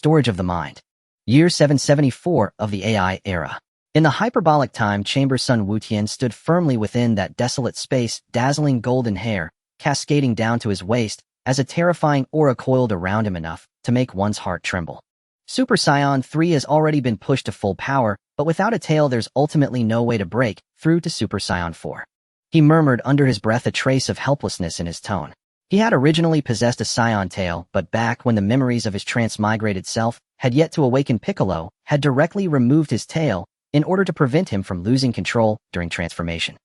storage of the mind. Year 774 of the AI era. In the hyperbolic time chamber, Sun Wutian stood firmly within that desolate space, dazzling golden hair, cascading down to his waist, as a terrifying aura coiled around him enough to make one's heart tremble. Super Saiyan 3 has already been pushed to full power, but without a tail there's ultimately no way to break through to Super Saiyan 4. He murmured under his breath, a trace of helplessness in his tone. He had originally possessed a Saiyan tail, but back when the memories of his transmigrated self had yet to awaken, Piccolo had directly removed his tail in order to prevent him from losing control during transformation.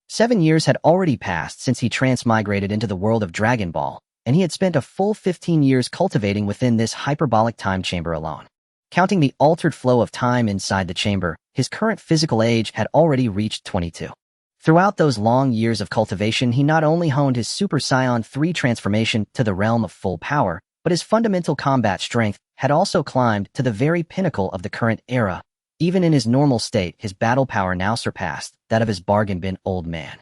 7 years had already passed since he transmigrated into the world of Dragon Ball, and he had spent a full 15 years cultivating within this hyperbolic time chamber alone. Counting the altered flow of time inside the chamber, his current physical age had already reached 22. Throughout those long years of cultivation, he not only honed his Super Saiyan 3 transformation to the realm of full power, but his fundamental combat strength had also climbed to the very pinnacle of the current era. Even in his normal state, his battle power now surpassed that of his bargain bin old man.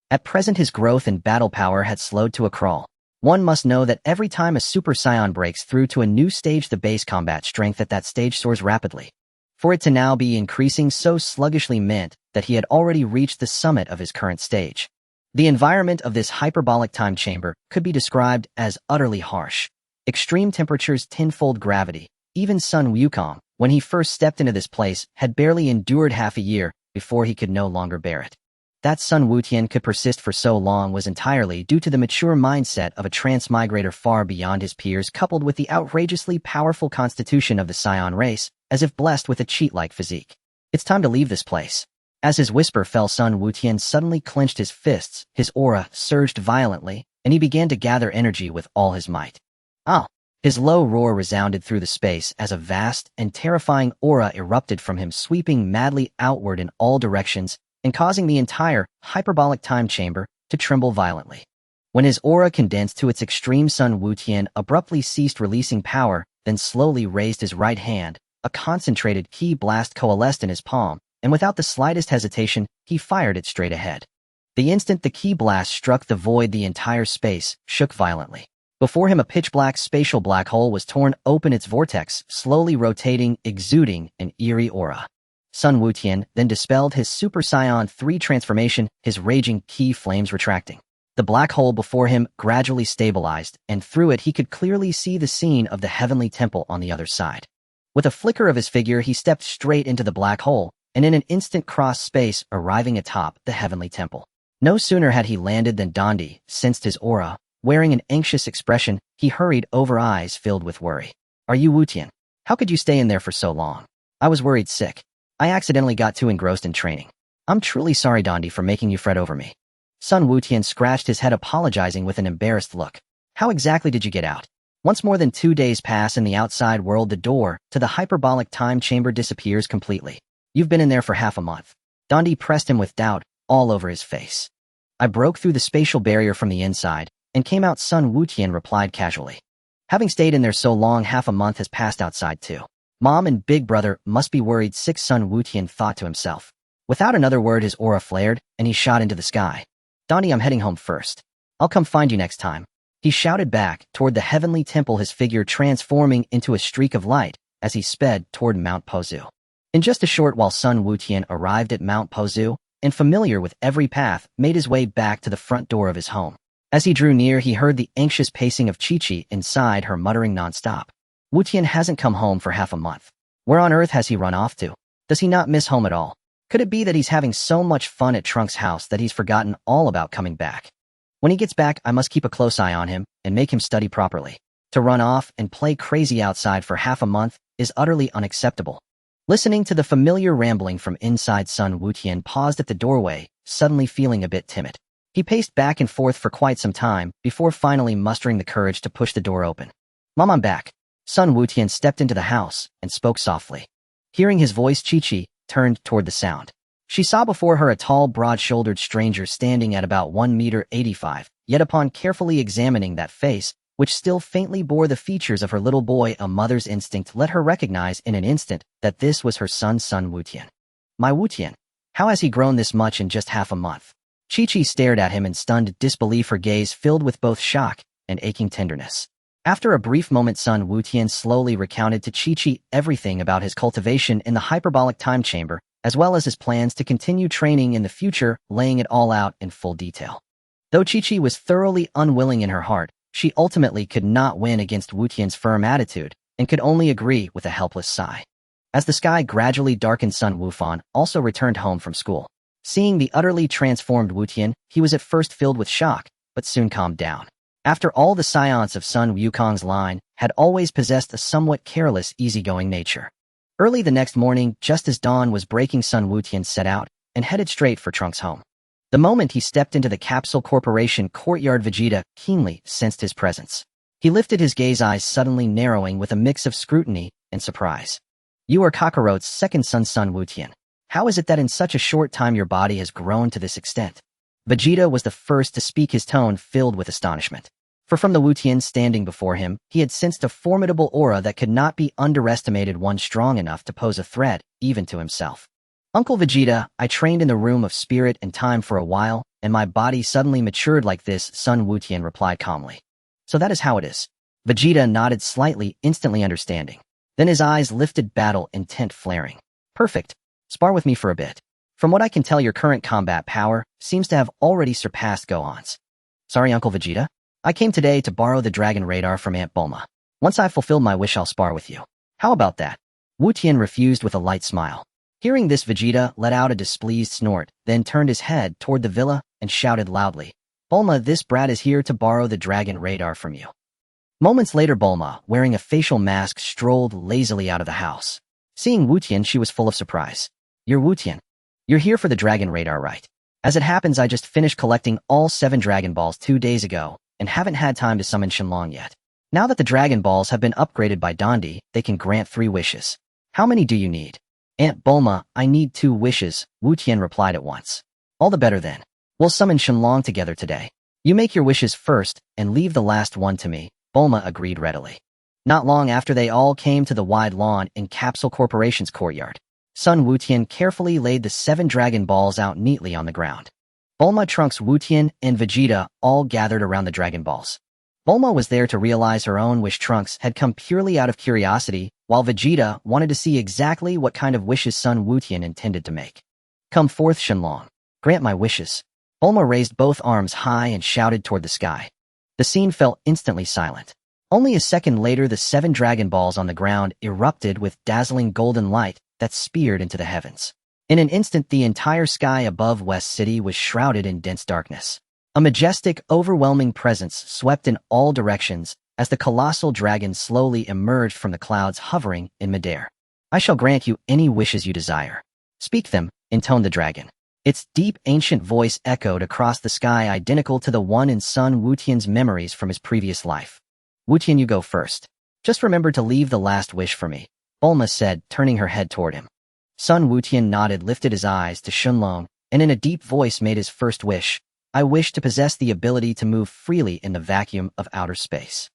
At present, his growth in battle power had slowed to a crawl. One must know that every time a Super Saiyan breaks through to a new stage, the base combat strength at that stage soars rapidly. For it to now be increasing so sluggishly meant that he had already reached the summit of his current stage. The environment of this hyperbolic time chamber could be described as utterly harsh. Extreme temperatures, tenfold gravity. Even Sun Wukong, when he first stepped into this place, had barely endured half a year before he could no longer bear it. That Sun Wutian could persist for so long was entirely due to the mature mindset of a transmigrator far beyond his peers, coupled with the outrageously powerful constitution of the Saiyan race, as if blessed with a cheat-like physique. It's time to leave this place. As his whisper fell, Sun Wutian suddenly clenched his fists, his aura surged violently, and he began to gather energy with all his might. Ah! His low roar resounded through the space as a vast and terrifying aura erupted from him, sweeping madly outward in all directions, and causing the entire hyperbolic time chamber to tremble violently. When his aura condensed to its extreme, Sun Wutian abruptly ceased releasing power, then slowly raised his right hand. A concentrated ki blast coalesced in his palm, and without the slightest hesitation, he fired it straight ahead. The instant the ki blast struck the void, the entire space shook violently. Before him, a pitch-black spatial black hole was torn open, its vortex slowly rotating, exuding an eerie aura. Sun Wutian then dispelled his Super Saiyan 3 transformation, his raging ki flames retracting. The black hole before him gradually stabilized, and through it he could clearly see the scene of the heavenly temple on the other side. With a flicker of his figure, he stepped straight into the black hole, and in an instant crossed space, arriving atop the heavenly temple. No sooner had he landed than Dandi sensed his aura. Wearing an anxious expression, he hurried over, eyes filled with worry. "Are you Wutian? How could you stay in there for so long?" "I was worried sick. I accidentally got too engrossed in training. I'm truly sorry, Dandi, for making you fret over me." Sun Wutian scratched his head, apologizing with an embarrassed look. "How exactly did you get out?" Once more than 2 days pass in the outside world, the door to the hyperbolic time chamber disappears completely. "You've been in there for half a month." Dandi pressed him with doubt all over his face. "I broke through the spatial barrier from the inside and came out," Sun Wutian replied casually. "Having stayed in there so long, half a month has passed outside too. Mom and big brother must be worried sick," Sun Wutian thought to himself. Without another word, his aura flared, and he shot into the sky. "Dandi, I'm heading home first. I'll come find you next time." He shouted back toward the heavenly temple, his figure transforming into a streak of light as he sped toward Mount Pozu. In just a short while, Sun Wutian arrived at Mount Pozu, and familiar with every path, made his way back to the front door of his home. As he drew near, he heard the anxious pacing of Chi-Chi inside her, muttering nonstop. "Wutian hasn't come home for half a month. Where on earth has he run off to? Does he not miss home at all? Could it be that he's having so much fun at Trunks' house that he's forgotten all about coming back? When he gets back, I must keep a close eye on him and make him study properly. To run off and play crazy outside for half a month is utterly unacceptable." Listening to the familiar rambling from inside, Sun Wutian paused at the doorway, suddenly feeling a bit timid. He paced back and forth for quite some time before finally mustering the courage to push the door open. "Mom, I'm back." Sun Wutian stepped into the house and spoke softly. Hearing his voice, Chi-Chi turned toward the sound. She saw before her a tall, broad-shouldered stranger standing at about 1.85 meters, yet upon carefully examining that face, which still faintly bore the features of her little boy, a mother's instinct let her recognize in an instant that this was her son, Sun Wutian. "My Wutian, how has he grown this much in just half a month?" Chi-Chi stared at him in stunned disbelief, her gaze filled with both shock and aching tenderness. After a brief moment, Sun Wutian slowly recounted to Chi-Chi everything about his cultivation in the hyperbolic time chamber, as well as his plans to continue training in the future, laying it all out in full detail. Though Chi-Chi was thoroughly unwilling in her heart, she ultimately could not win against Wutian's firm attitude, and could only agree with a helpless sigh. As the sky gradually darkened, Sun Wufan also returned home from school. Seeing the utterly transformed Wutian, he was at first filled with shock, but soon calmed down. After all, the scions of Sun Wukong's line had always possessed a somewhat careless, easygoing nature. Early the next morning, just as dawn was breaking, Sun Wutian set out and headed straight for Trunks' home. The moment he stepped into the Capsule Corporation courtyard, Vegeta keenly sensed his presence. He lifted his gaze, eyes suddenly narrowing with a mix of scrutiny and surprise. "You are Kakarot's second son, Sun Wutian. How is it that in such a short time your body has grown to this extent?" Vegeta was the first to speak, his tone filled with astonishment. For from the Wutian standing before him, he had sensed a formidable aura that could not be underestimated, one strong enough to pose a threat even to himself. "Uncle Vegeta, I trained in the room of spirit and time for a while, and my body suddenly matured like this," Sun Wutian replied calmly. "So that is how it is." Vegeta nodded slightly, instantly understanding. Then his eyes lifted, battle intent flaring. "Perfect. Spar with me for a bit. From what I can tell, your current combat power seems to have already surpassed Gohan's." "Sorry, Uncle Vegeta. I came today to borrow the dragon radar from Aunt Bulma. Once I've fulfilled my wish, I'll spar with you. How about that?" Wutian refused with a light smile. Hearing this, Vegeta let out a displeased snort, then turned his head toward the villa and shouted loudly, "Bulma, this brat is here to borrow the dragon radar from you." Moments later, Bulma, wearing a facial mask, strolled lazily out of the house. Seeing Wutian, she was full of surprise. "You're Wutian. You're here for the dragon radar, right? As it happens, I just finished collecting all 7 Dragon Balls 2 days ago, and haven't had time to summon Shenlong yet. Now that the Dragon Balls have been upgraded by Dondi, they can grant 3 wishes. How many do you need?" "Aunt Bulma, I need 2 wishes," Wutian replied at once. "All the better then. We'll summon Shenlong together today. You make your wishes first, and leave the last one to me," Bulma agreed readily. Not long after, they all came to the wide lawn in Capsule Corporation's courtyard. Sun Wutian carefully laid the 7 Dragon Balls out neatly on the ground. Bulma, Trunks, Wutian, and Vegeta all gathered around the Dragon Balls. Bulma was there to realize her own wish. Trunks had come purely out of curiosity, while Vegeta wanted to see exactly what kind of wishes Sun Wutian intended to make. "Come forth, Shenlong. Grant my wishes." Bulma raised both arms high and shouted toward the sky. The scene fell instantly silent. Only a second later, the 7 Dragon Balls on the ground erupted with dazzling golden light that speared into the heavens. In an instant, the entire sky above West City was shrouded in dense darkness. A majestic, overwhelming presence swept in all directions as the colossal dragon slowly emerged from the clouds, hovering in midair. "I shall grant you any wishes you desire. Speak them," intoned the dragon. Its deep, ancient voice echoed across the sky, identical to the one in Sun Wutian's memories from his previous life. "Wutian, you go first. Just remember to leave the last wish for me," Bulma said, turning her head toward him. Sun Wutian nodded, lifted his eyes to Shenlong, and in a deep voice made his first wish. "I wish to possess the ability to move freely in the vacuum of outer space."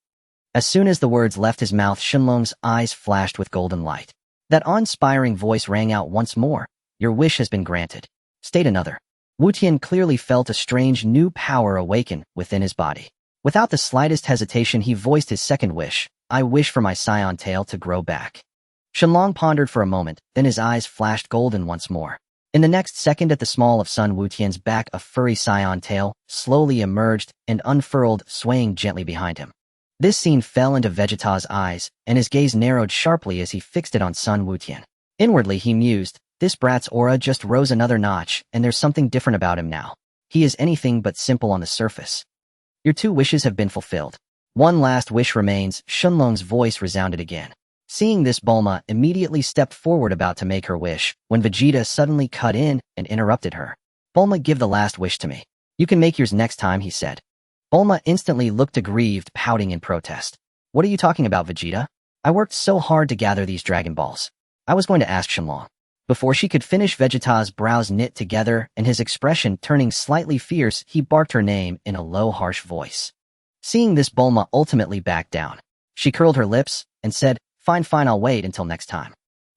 As soon as the words left his mouth, Shenlong's eyes flashed with golden light. That awe-inspiring voice rang out once more. "Your wish has been granted. State another." Wutian clearly felt a strange new power awaken within his body. Without the slightest hesitation, he voiced his second wish. "I wish for my Saiyan tail to grow back." Shenlong pondered for a moment, then his eyes flashed golden once more. In the next second, at the small of Sun Wutian's back, a furry Saiyan tail slowly emerged and unfurled, swaying gently behind him. This scene fell into Vegeta's eyes, and his gaze narrowed sharply as he fixed it on Sun Wutian. Inwardly, he mused, "This brat's aura just rose another notch, and there's something different about him now. He is anything but simple on the surface." "Your 2 wishes have been fulfilled. One last wish remains," Shenlong's voice resounded again. Seeing this, Bulma immediately stepped forward, about to make her wish, when Vegeta suddenly cut in and interrupted her. "Bulma, give the last wish to me. You can make yours next time," he said. Bulma instantly looked aggrieved, pouting in protest. "What are you talking about, Vegeta? I worked so hard to gather these Dragon Balls. I was going to ask Shenlong." Before she could finish, Vegeta's brows knit together, and his expression turning slightly fierce, he barked her name in a low, harsh voice. Seeing this, Bulma ultimately backed down. She curled her lips and said, Fine, I'll wait until next time."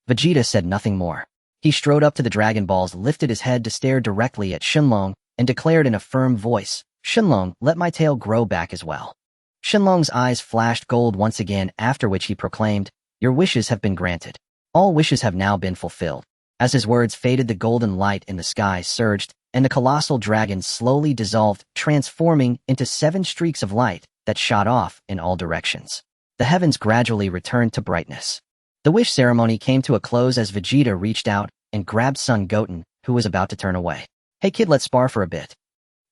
Vegeta said nothing more. He strode up to the Dragon Balls, lifted his head to stare directly at Shenlong, and declared in a firm voice, "Shenlong, let my tail grow back as well." Shenlong's eyes flashed gold once again, after which he proclaimed, "Your wishes have been granted. All wishes have now been fulfilled." As his words faded, the golden light in the sky surged, and the colossal dragon slowly dissolved, transforming into 7 streaks of light that shot off in all directions. The heavens gradually returned to brightness. The wish ceremony came to a close as Vegeta reached out and grabbed son Goten, who was about to turn away. "Hey kid, let's spar for a bit.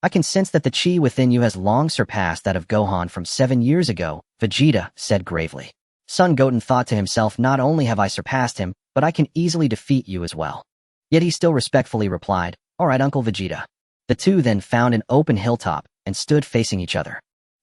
I can sense that the chi within you has long surpassed that of Gohan from 7 years ago," Vegeta said gravely. Son Goten thought to himself, "Not only have I surpassed him, but I can easily defeat you as well." Yet he still respectfully replied, "All right, Uncle Vegeta." The two then found an open hilltop and stood facing each other.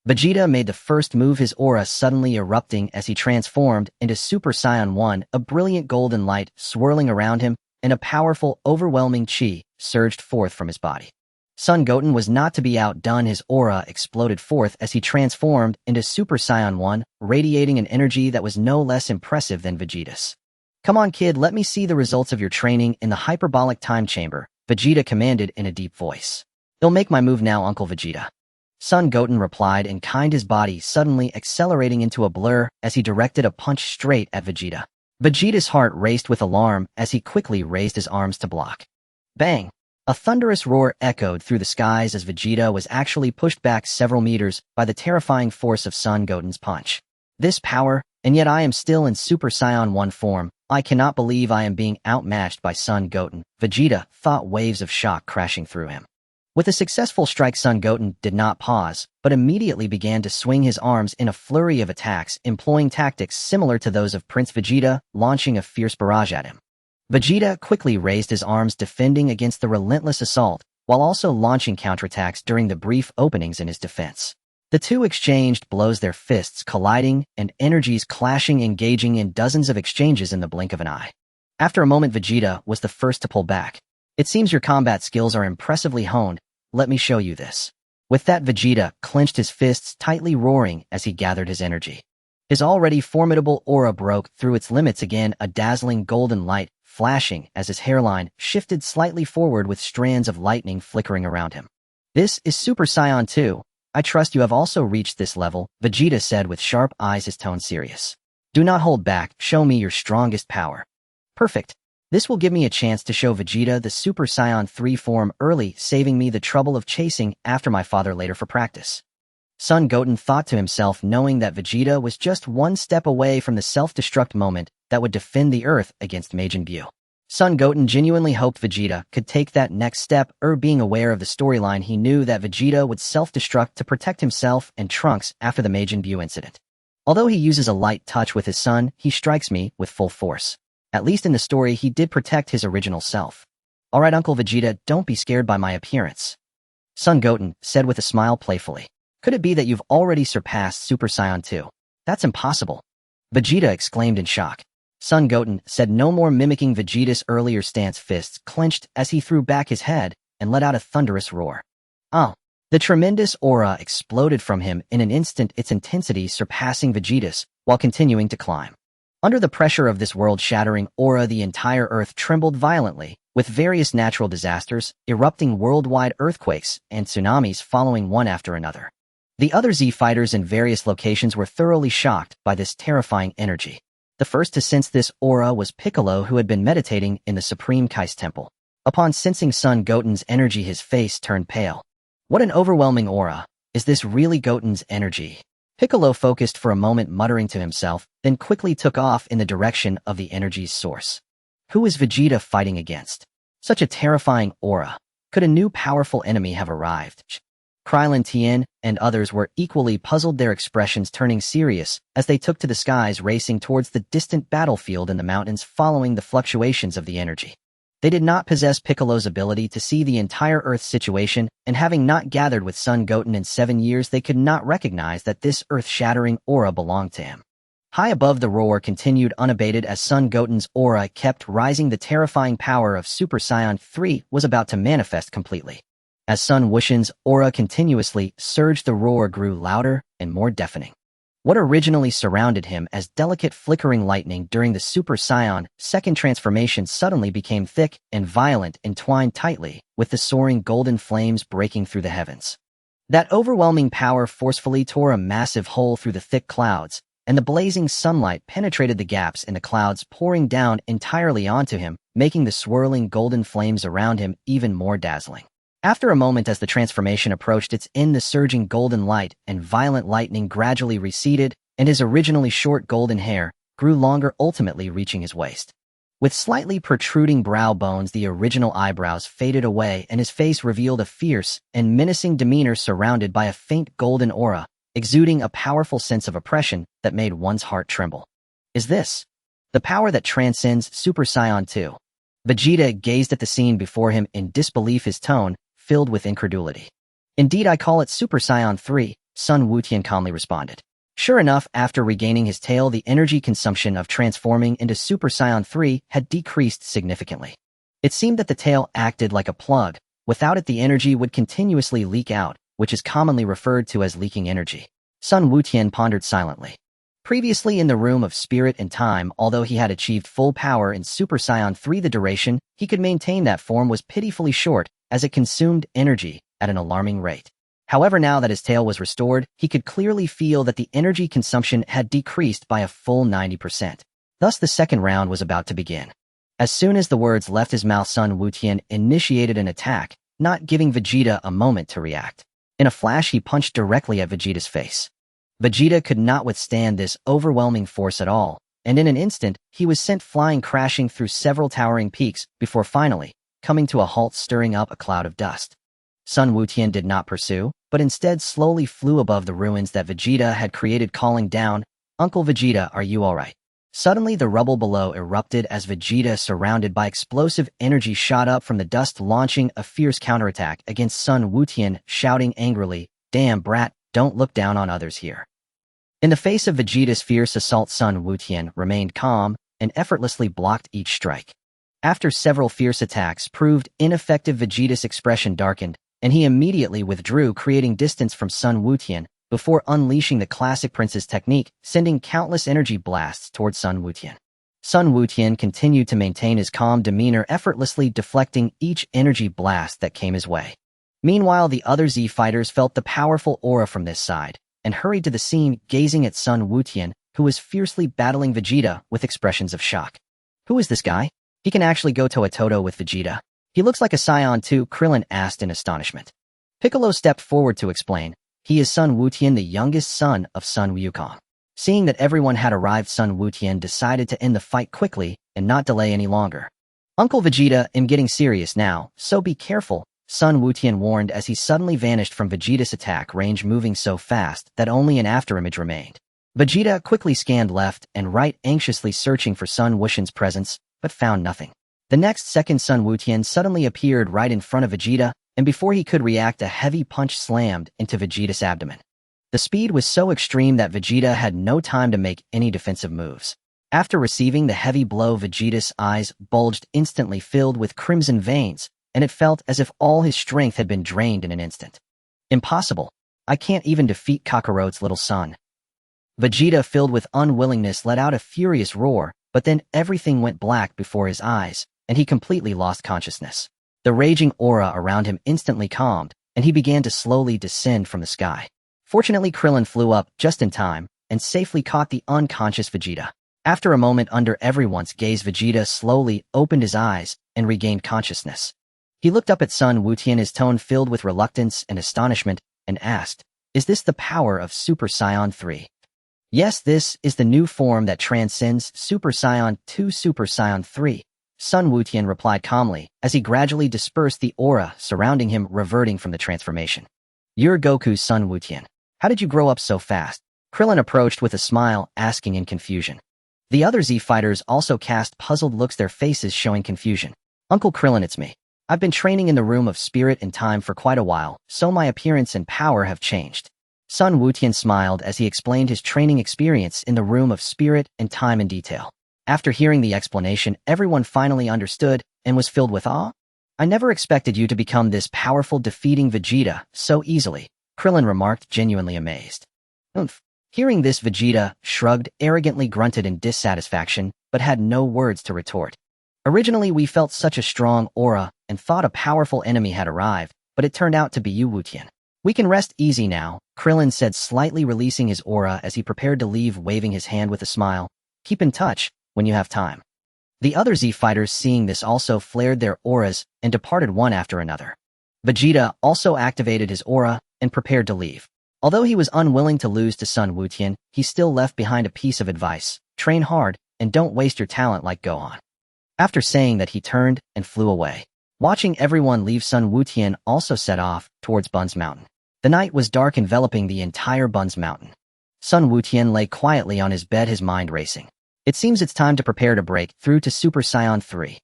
Vegeta made the first move, his aura suddenly erupting as he transformed into Super Saiyan 1, a brilliant golden light swirling around him, and a powerful, overwhelming chi surged forth from his body. Son Goten was not to be outdone. His aura exploded forth as he transformed into Super Saiyan 1, radiating an energy that was no less impressive than Vegeta's. "Come on, kid, let me see the results of your training in the hyperbolic time chamber," Vegeta commanded in a deep voice. "You'll make my move now, Uncle Vegeta." Son Goten replied in kind, his body suddenly accelerating into a blur as he directed a punch straight at Vegeta. Vegeta's heart raced with alarm as he quickly raised his arms to block. Bang! A thunderous roar echoed through the skies as Vegeta was actually pushed back several meters by the terrifying force of Son Goten's punch. "This power, and yet I am still in Super Saiyan 1 form. I cannot believe I am being outmatched by Son Goten," Vegeta thought, waves of shock crashing through him. With a successful strike, Son Goten did not pause, but immediately began to swing his arms in a flurry of attacks, employing tactics similar to those of Prince Vegeta, launching a fierce barrage at him. Vegeta quickly raised his arms, defending against the relentless assault, while also launching counterattacks during the brief openings in his defense. The two exchanged blows, their fists colliding and energies clashing, engaging in dozens of exchanges in the blink of an eye. After a moment, Vegeta was the first to pull back. "It seems your combat skills are impressively honed. Let me show you this." With that, Vegeta clenched his fists tightly, roaring as he gathered his energy. His already formidable aura broke through its limits again, a dazzling golden light flashing as his hairline shifted slightly forward with strands of lightning flickering around him. "This is Super Saiyan 2. I trust you have also reached this level," Vegeta said with sharp eyes, his tone serious. "Do not hold back. Show me your strongest power." "Perfect. This will give me a chance to show Vegeta the Super Saiyan 3 form early, saving me the trouble of chasing after my father later for practice." Son Goten thought to himself, knowing that Vegeta was just one step away from the self-destruct moment that would defend the Earth against Majin Buu. Son Goten genuinely hoped Vegeta could take that next step, being aware of the storyline, he knew that Vegeta would self-destruct to protect himself and Trunks after the Majin Buu incident. Although he uses a light touch with his son, he strikes me with full force. At least in the story, he did protect his original self. "All right, Uncle Vegeta, don't be scared by my appearance," Son Goten said with a smile playfully. "Could it be that you've already surpassed Super Saiyan 2? That's impossible," Vegeta exclaimed in shock. Son Goten said no more, mimicking Vegeta's earlier stance, fists clenched as he threw back his head and let out a thunderous roar. "Oh!" The tremendous aura exploded from him in an instant, its intensity surpassing Vegeta's, while continuing to climb. Under the pressure of this world-shattering aura, the entire Earth trembled violently, with various natural disasters, erupting worldwide earthquakes, and tsunamis following one after another. The other Z fighters in various locations were thoroughly shocked by this terrifying energy. The first to sense this aura was Piccolo, who had been meditating in the Supreme Kai's temple. Upon sensing Son Goten's energy, his face turned pale. "What an overwhelming aura! Is this really Goten's energy?" Piccolo focused for a moment, muttering to himself, then quickly took off in the direction of the energy's source. Who is Vegeta fighting against? Such a terrifying aura. Could a new powerful enemy have arrived? Krillin, Tien, and others were equally puzzled, their expressions turning serious as they took to the skies, racing towards the distant battlefield in the mountains, following the fluctuations of the energy. They did not possess Piccolo's ability to see the entire Earth situation, and having not gathered with Son Goten in 7 years, they could not recognize that this earth-shattering aura belonged to him. High above, the roar continued unabated as Son Goten's aura kept rising. The terrifying power of Super Saiyan 3 was about to manifest completely. As Son Wushan's aura continuously surged, the roar grew louder and more deafening. What originally surrounded him as delicate flickering lightning during the Super Saiyan second transformation suddenly became thick and violent, entwined tightly, with the soaring golden flames breaking through the heavens. That overwhelming power forcefully tore a massive hole through the thick clouds, and the blazing sunlight penetrated the gaps in the clouds, pouring down entirely onto him, making the swirling golden flames around him even more dazzling. After a moment, as the transformation approached its end, the surging golden light and violent lightning gradually receded, and his originally short golden hair grew longer, ultimately reaching his waist. With slightly protruding brow bones, the original eyebrows faded away, and his face revealed a fierce and menacing demeanor surrounded by a faint golden aura, exuding a powerful sense of oppression that made one's heart tremble. Is this the power that transcends Super Saiyan 2? Vegeta gazed at the scene before him in disbelief, his tone filled with incredulity. Indeed, I call it Super Saiyan 3, Sun Wutian calmly responded. Sure enough, after regaining his tail, the energy consumption of transforming into Super Saiyan 3 had decreased significantly. It seemed that the tail acted like a plug. Without it, the energy would continuously leak out, which is commonly referred to as leaking energy. Sun Wutian pondered silently. Previously in the room of spirit and time, although he had achieved full power in Super Saiyan 3, the duration he could maintain that form was pitifully short, as it consumed energy at an alarming rate. However, now that his tail was restored, he could clearly feel that the energy consumption had decreased by a full 90%. Thus, the second round was about to begin. As soon as the words left his mouth, Sun Wutian initiated an attack, not giving Vegeta a moment to react. In a flash, he punched directly at Vegeta's face. Vegeta could not withstand this overwhelming force at all, and in an instant, he was sent flying, crashing through several towering peaks before finally coming to a halt, stirring up a cloud of dust. Sun Wutian did not pursue, but instead slowly flew above the ruins that Vegeta had created, calling down, "Uncle Vegeta, are you alright?" Suddenly, the rubble below erupted as Vegeta, surrounded by explosive energy, shot up from the dust, launching a fierce counterattack against Sun Wutian, shouting angrily, "Damn brat, don't look down on others here." In the face of Vegeta's fierce assault, Sun Wutian remained calm and effortlessly blocked each strike. After several fierce attacks proved ineffective, Vegeta's expression darkened, and he immediately withdrew, creating distance from Sun Wutian before unleashing the classic Prince's technique, sending countless energy blasts towards Sun Wutian. Sun Wutian continued to maintain his calm demeanor, effortlessly deflecting each energy blast that came his way. Meanwhile, the other Z fighters felt the powerful aura from this side and hurried to the scene, gazing at Sun Wutian, who was fiercely battling Vegeta with expressions of shock. Who is this guy? He can actually go toe-to-toe with Vegeta. He looks like a Saiyan too, Krillin asked in astonishment. Piccolo stepped forward to explain. He is Sun Wutian, the youngest son of Sun Wukong. Seeing that everyone had arrived, Sun Wutian decided to end the fight quickly and not delay any longer. Uncle Vegeta, I'm getting serious now, so be careful, Sun Wutian warned as he suddenly vanished from Vegeta's attack range, moving so fast that only an afterimage remained. Vegeta quickly scanned left and right, anxiously searching for Sun Wutian's presence, but found nothing. The next second, Sun Wutian suddenly appeared right in front of Vegeta, and before he could react, a heavy punch slammed into Vegeta's abdomen. The speed was so extreme that Vegeta had no time to make any defensive moves. After receiving the heavy blow, Vegeta's eyes bulged, instantly filled with crimson veins, and it felt as if all his strength had been drained in an instant. Impossible. I can't even defeat Kakarot's little son. Vegeta, filled with unwillingness, let out a furious roar, but then everything went black before his eyes, and he completely lost consciousness. The raging aura around him instantly calmed, and he began to slowly descend from the sky. Fortunately, Krillin flew up just in time and safely caught the unconscious Vegeta. After a moment under everyone's gaze, Vegeta slowly opened his eyes and regained consciousness. He looked up at Sun Wutian, his tone filled with reluctance and astonishment, and asked, "Is this the power of Super Saiyan 3? "Yes, this is the new form that transcends Super Saiyan 2, Super Saiyan 3, Sun Wutian replied calmly, as he gradually dispersed the aura surrounding him, reverting from the transformation. "You're Goku's Sun Wutian. How did you grow up so fast?" Krillin approached with a smile, asking in confusion. The other Z fighters also cast puzzled looks, their faces showing confusion. "Uncle Krillin, it's me. I've been training in the room of spirit and time for quite a while, so my appearance and power have changed." Sun Wutian smiled as he explained his training experience in the room of spirit and time in detail. After hearing the explanation, everyone finally understood and was filled with awe. "I never expected you to become this powerful, defeating Vegeta so easily," Krillin remarked, genuinely amazed. "Oomph." Hearing this, Vegeta shrugged, arrogantly grunted in dissatisfaction, but had no words to retort. "Originally, we felt such a strong aura and thought a powerful enemy had arrived, but it turned out to be you, Wutian. "We can rest easy now," Krillin said, slightly releasing his aura as he prepared to leave, waving his hand with a smile. "Keep in touch when you have time." The other Z fighters, seeing this, also flared their auras and departed one after another. Vegeta also activated his aura and prepared to leave. Although he was unwilling to lose to Sun Wutian, he still left behind a piece of advice: train hard and don't waste your talent like Gohan. After saying that, he turned and flew away. Watching everyone leave, Sun Wutian also set off towards Bun's Mountain. The night was dark, enveloping the entire Bun's Mountain. Sun Wutian lay quietly on his bed, his mind racing. It seems it's time to prepare to break through to Super Saiyan 3.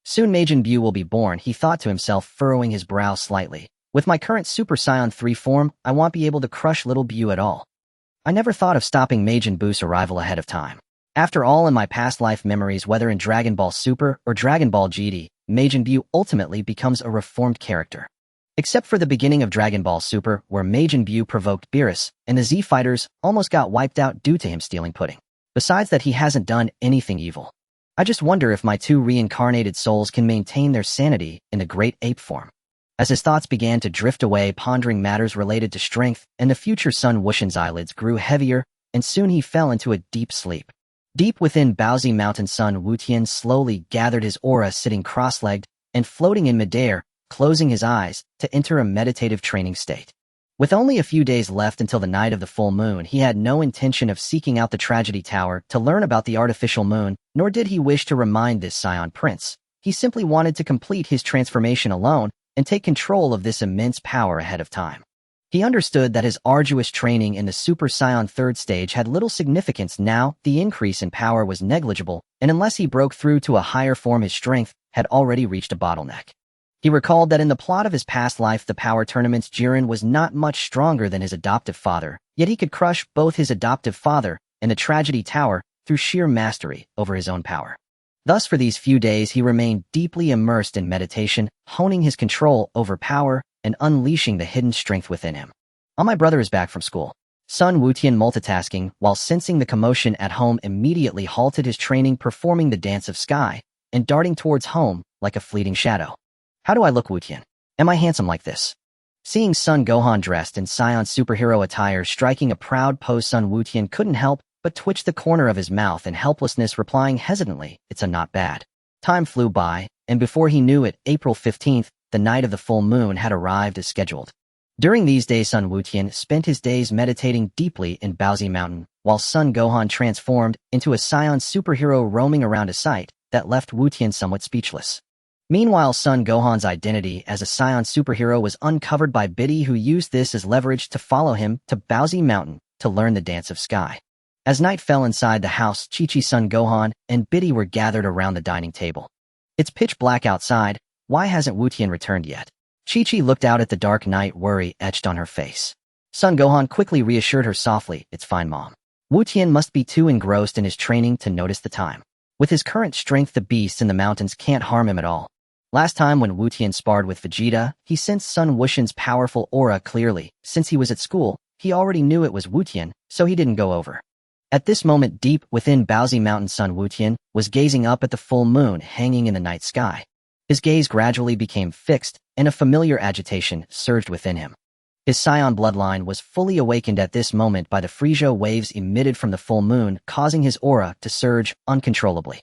Soon Majin Buu will be born, he thought to himself, furrowing his brow slightly. With my current Super Saiyan 3 form, I won't be able to crush little Buu at all. I never thought of stopping Majin Buu's arrival ahead of time. After all, in my past life memories, whether in Dragon Ball Super or Dragon Ball GT, Majin Buu ultimately becomes a reformed character. Except for the beginning of Dragon Ball Super, where Majin Buu provoked Beerus, and the Z fighters almost got wiped out due to him stealing pudding. Besides that, he hasn't done anything evil. I just wonder if my two reincarnated souls can maintain their sanity in the great ape form. As his thoughts began to drift away, pondering matters related to strength and the future, Sun Wushan's eyelids grew heavier, and soon he fell into a deep sleep. Deep within Baozi Mountain, Sun Wutian slowly gathered his aura, sitting cross-legged and floating in midair, closing his eyes to enter a meditative training state. With only a few days left until the night of the full moon, he had no intention of seeking out the Tragedy Tower to learn about the artificial moon, nor did he wish to remind this Saiyan Prince. He simply wanted to complete his transformation alone and take control of this immense power ahead of time. He understood that his arduous training in the Super Saiyan 3rd stage had little significance now. The increase in power was negligible, and unless he broke through to a higher form, his strength had already reached a bottleneck. He recalled that in the plot of his past life, the power tournaments, Jiren was not much stronger than his adoptive father, yet he could crush both his adoptive father and the Tragedy Tower through sheer mastery over his own power. Thus, for these few days, he remained deeply immersed in meditation, honing his control over power and unleashing the hidden strength within him. "All my brother is back from school." Sun Wutian, multitasking while sensing the commotion at home, immediately halted his training, performing the dance of sky and darting towards home like a fleeting shadow. "How do I look, Wutian? Am I handsome like this?" Seeing Son Gohan dressed in Saiyan superhero attire striking a proud pose, Sun Wutian couldn't help but twitch the corner of his mouth in helplessness, replying hesitantly, "It's not bad." Time flew by, and before he knew it, April 15th, the night of the full moon, had arrived as scheduled. During these days, Sun Wutian spent his days meditating deeply in Baozi Mountain, while Son Gohan transformed into a Saiyan superhero, roaming around a sight that left Wutian somewhat speechless. Meanwhile, Son Gohan's identity as a Saiyan superhero was uncovered by Biddy, who used this as leverage to follow him to Baozi Mountain to learn the Dance of Sky. As night fell inside the house, Chi-Chi, Son Gohan, and Biddy were gathered around the dining table. "It's pitch black outside. Why hasn't Wutian returned yet?" Chi-Chi looked out at the dark night, worry etched on her face. Son Gohan quickly reassured her softly, "It's fine, Mom. Wutian must be too engrossed in his training to notice the time. With his current strength, the beasts in the mountains can't harm him at all." Last time when Wutian sparred with Vegeta, he sensed Sun Wushan's powerful aura clearly. Since he was at school, he already knew it was Wutian, so he didn't go over. At this moment, deep within Baozi Mountain, Sun Wutian was gazing up at the full moon hanging in the night sky. His gaze gradually became fixed, and a familiar agitation surged within him. His Saiyan bloodline was fully awakened at this moment by the Frisia waves emitted from the full moon, causing his aura to surge uncontrollably.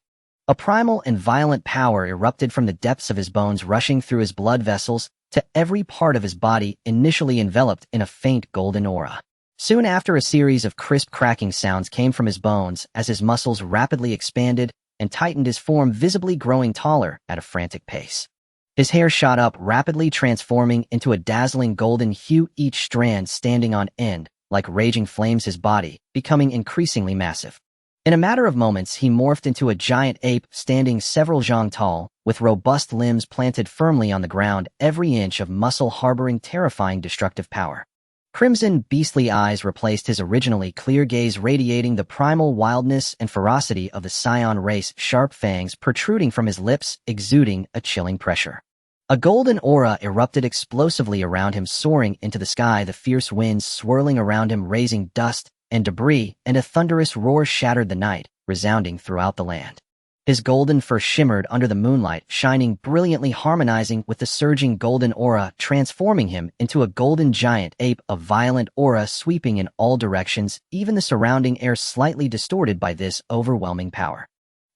A primal and violent power erupted from the depths of his bones, rushing through his blood vessels to every part of his body, initially enveloped in a faint golden aura. Soon after, a series of crisp cracking sounds came from his bones as his muscles rapidly expanded and tightened, his form visibly growing taller at a frantic pace. His hair shot up rapidly, transforming into a dazzling golden hue, each strand standing on end like raging flames, his body becoming increasingly massive. In a matter of moments, he morphed into a giant ape, standing several zhang tall, with robust limbs planted firmly on the ground, every inch of muscle harboring terrifying destructive power. Crimson, beastly eyes replaced his originally clear gaze, radiating the primal wildness and ferocity of the Saiyan race, sharp fangs protruding from his lips, exuding a chilling pressure. A golden aura erupted explosively around him, soaring into the sky, the fierce winds swirling around him, raising dust and debris, and a thunderous roar shattered the night, resounding throughout the land. His golden fur shimmered under the moonlight, shining brilliantly, harmonizing with the surging golden aura, transforming him into a golden giant ape, a violent aura sweeping in all directions, even the surrounding air slightly distorted by this overwhelming power.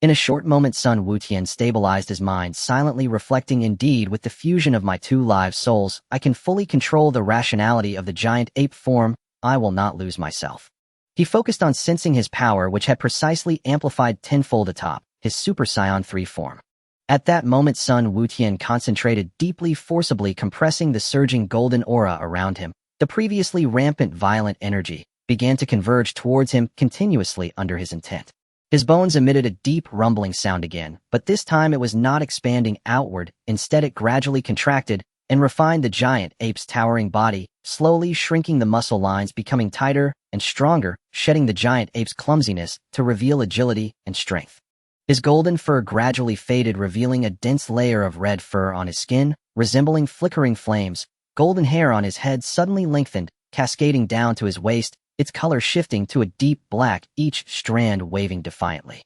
In a short moment, Sun Wutian stabilized his mind, silently reflecting, indeed, with the fusion of my two live souls, I can fully control the rationality of the giant ape form. I will not lose myself. He focused on sensing his power, which had precisely amplified tenfold atop his Super Saiyan 3 form. At that moment, Sun Wutian concentrated deeply, forcibly compressing the surging golden aura around him. The previously rampant violent energy began to converge towards him continuously under his intent. His bones emitted a deep rumbling sound again, but this time it was not expanding outward. Instead, it gradually contracted and refined the giant ape's towering body, slowly shrinking, the muscle lines becoming tighter and stronger, shedding the giant ape's clumsiness to reveal agility and strength. His golden fur gradually faded, revealing a dense layer of red fur on his skin, resembling flickering flames. Golden hair on his head suddenly lengthened, cascading down to his waist, its color shifting to a deep black, each strand waving defiantly.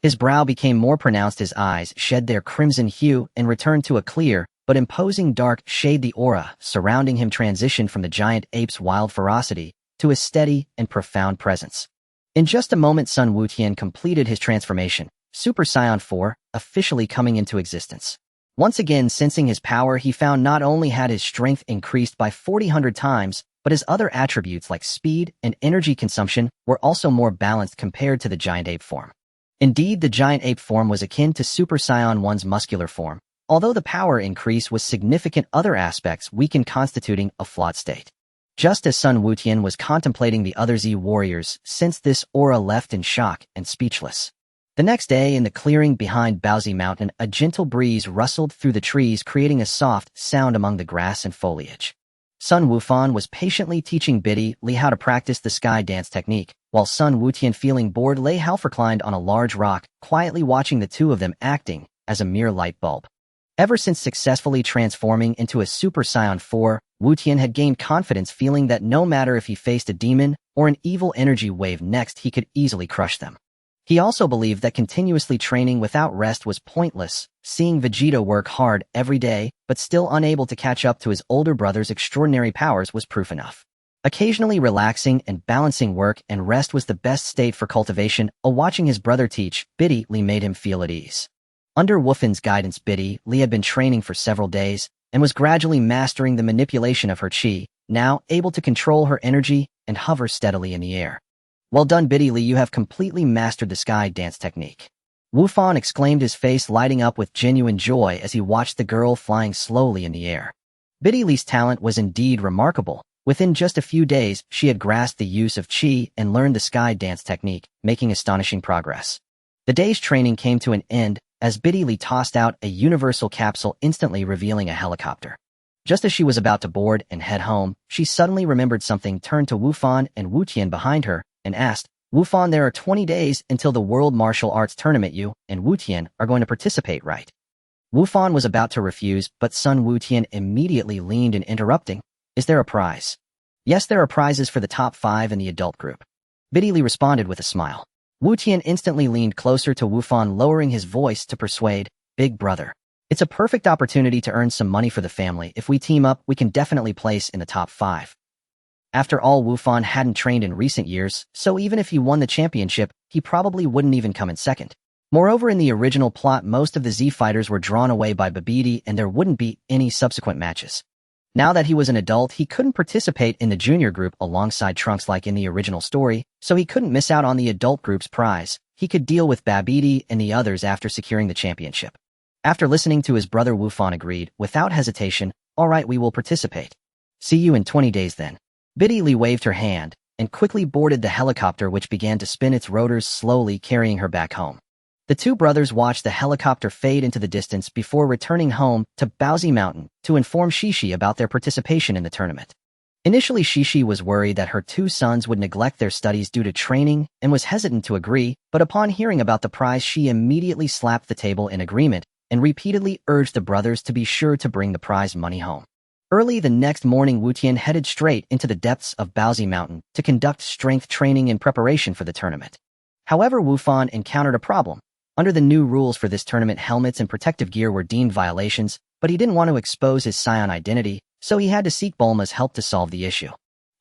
His brow became more pronounced, his eyes shed their crimson hue and returned to a clear but imposing dark shade. The aura surrounding him transitioned from the giant ape's wild ferocity to a steady and profound presence. In just a moment, Sun Wutian completed his transformation, Super Saiyan 4, officially coming into existence. Once again, sensing his power, he found not only had his strength increased by 400 times, but his other attributes like speed and energy consumption were also more balanced compared to the giant ape form. Indeed, the giant ape form was akin to Super Saiyan 1's muscular form, although the power increase was significant. Other aspects weakened, constituting a flawed state. Just as Sun Wutian was contemplating, the other Z warriors sensed this aura, left in shock and speechless. The next day, in the clearing behind Baozi Mountain, a gentle breeze rustled through the trees, creating a soft sound among the grass and foliage. Sun Wufan was patiently teaching Biddy Li how to practice the sky dance technique, while Sun Wutian, feeling bored, lay half reclined on a large rock, quietly watching the two of them acting as a mere light bulb. Ever since successfully transforming into a Super Saiyan 4, Wutian had gained confidence, feeling that no matter if he faced a demon or an evil energy wave next, he could easily crush them. He also believed that continuously training without rest was pointless. Seeing Vegeta work hard every day, but still unable to catch up to his older brother's extraordinary powers, was proof enough. Occasionally relaxing and balancing work and rest was the best state for cultivation. Watching his brother teach, Biddy Li made him feel at ease. Under Wufan's guidance, Biddy Li had been training for several days and was gradually mastering the manipulation of her chi, now able to control her energy and hover steadily in the air. Well done, Biddy Li, you have completely mastered the sky dance technique. Wufan exclaimed, his face lighting up with genuine joy as he watched the girl flying slowly in the air. Biddy Li's talent was indeed remarkable. Within just a few days, she had grasped the use of chi and learned the sky dance technique, making astonishing progress. The day's training came to an end as Biddy Li tossed out a universal capsule, instantly revealing a helicopter. Just as she was about to board and head home, she suddenly remembered something, turned to Wufan and Wutian behind her, and asked, Wufan, there are 20 days until the World Martial Arts Tournament. You and Wutian are going to participate, right? Wufan was about to refuse, but Sun Wutian immediately leaned in, interrupting, Is there a prize? Yes, there are prizes for the top 5 in the adult group. Biddy Li responded with a smile. Wutian instantly leaned closer to Wufan, lowering his voice to persuade, Big brother. It's a perfect opportunity to earn some money for the family. If we team up, we can definitely place in the top 5. After all, Wufan hadn't trained in recent years, so even if he won the championship, he probably wouldn't even come in second. Moreover, in the original plot, most of the Z fighters were drawn away by Babidi and there wouldn't be any subsequent matches. Now that he was an adult, he couldn't participate in the junior group alongside Trunks like in the original story, so he couldn't miss out on the adult group's prize. He could deal with Babidi and the others after securing the championship. After listening to his brother, Wufan agreed, without hesitation, All right, we will participate. See you in 20 days then. Biddy Li waved her hand and quickly boarded the helicopter, which began to spin its rotors, slowly carrying her back home. The two brothers watched the helicopter fade into the distance before returning home to Baozi Mountain to inform Shishi about their participation in the tournament. Initially, Shishi was worried that her two sons would neglect their studies due to training and was hesitant to agree, but upon hearing about the prize, she immediately slapped the table in agreement and repeatedly urged the brothers to be sure to bring the prize money home. Early the next morning, Wutian headed straight into the depths of Baozi Mountain to conduct strength training in preparation for the tournament. However, Wufan encountered a problem. Under the new rules for this tournament, helmets and protective gear were deemed violations, but he didn't want to expose his Saiyan identity, so he had to seek Bulma's help to solve the issue.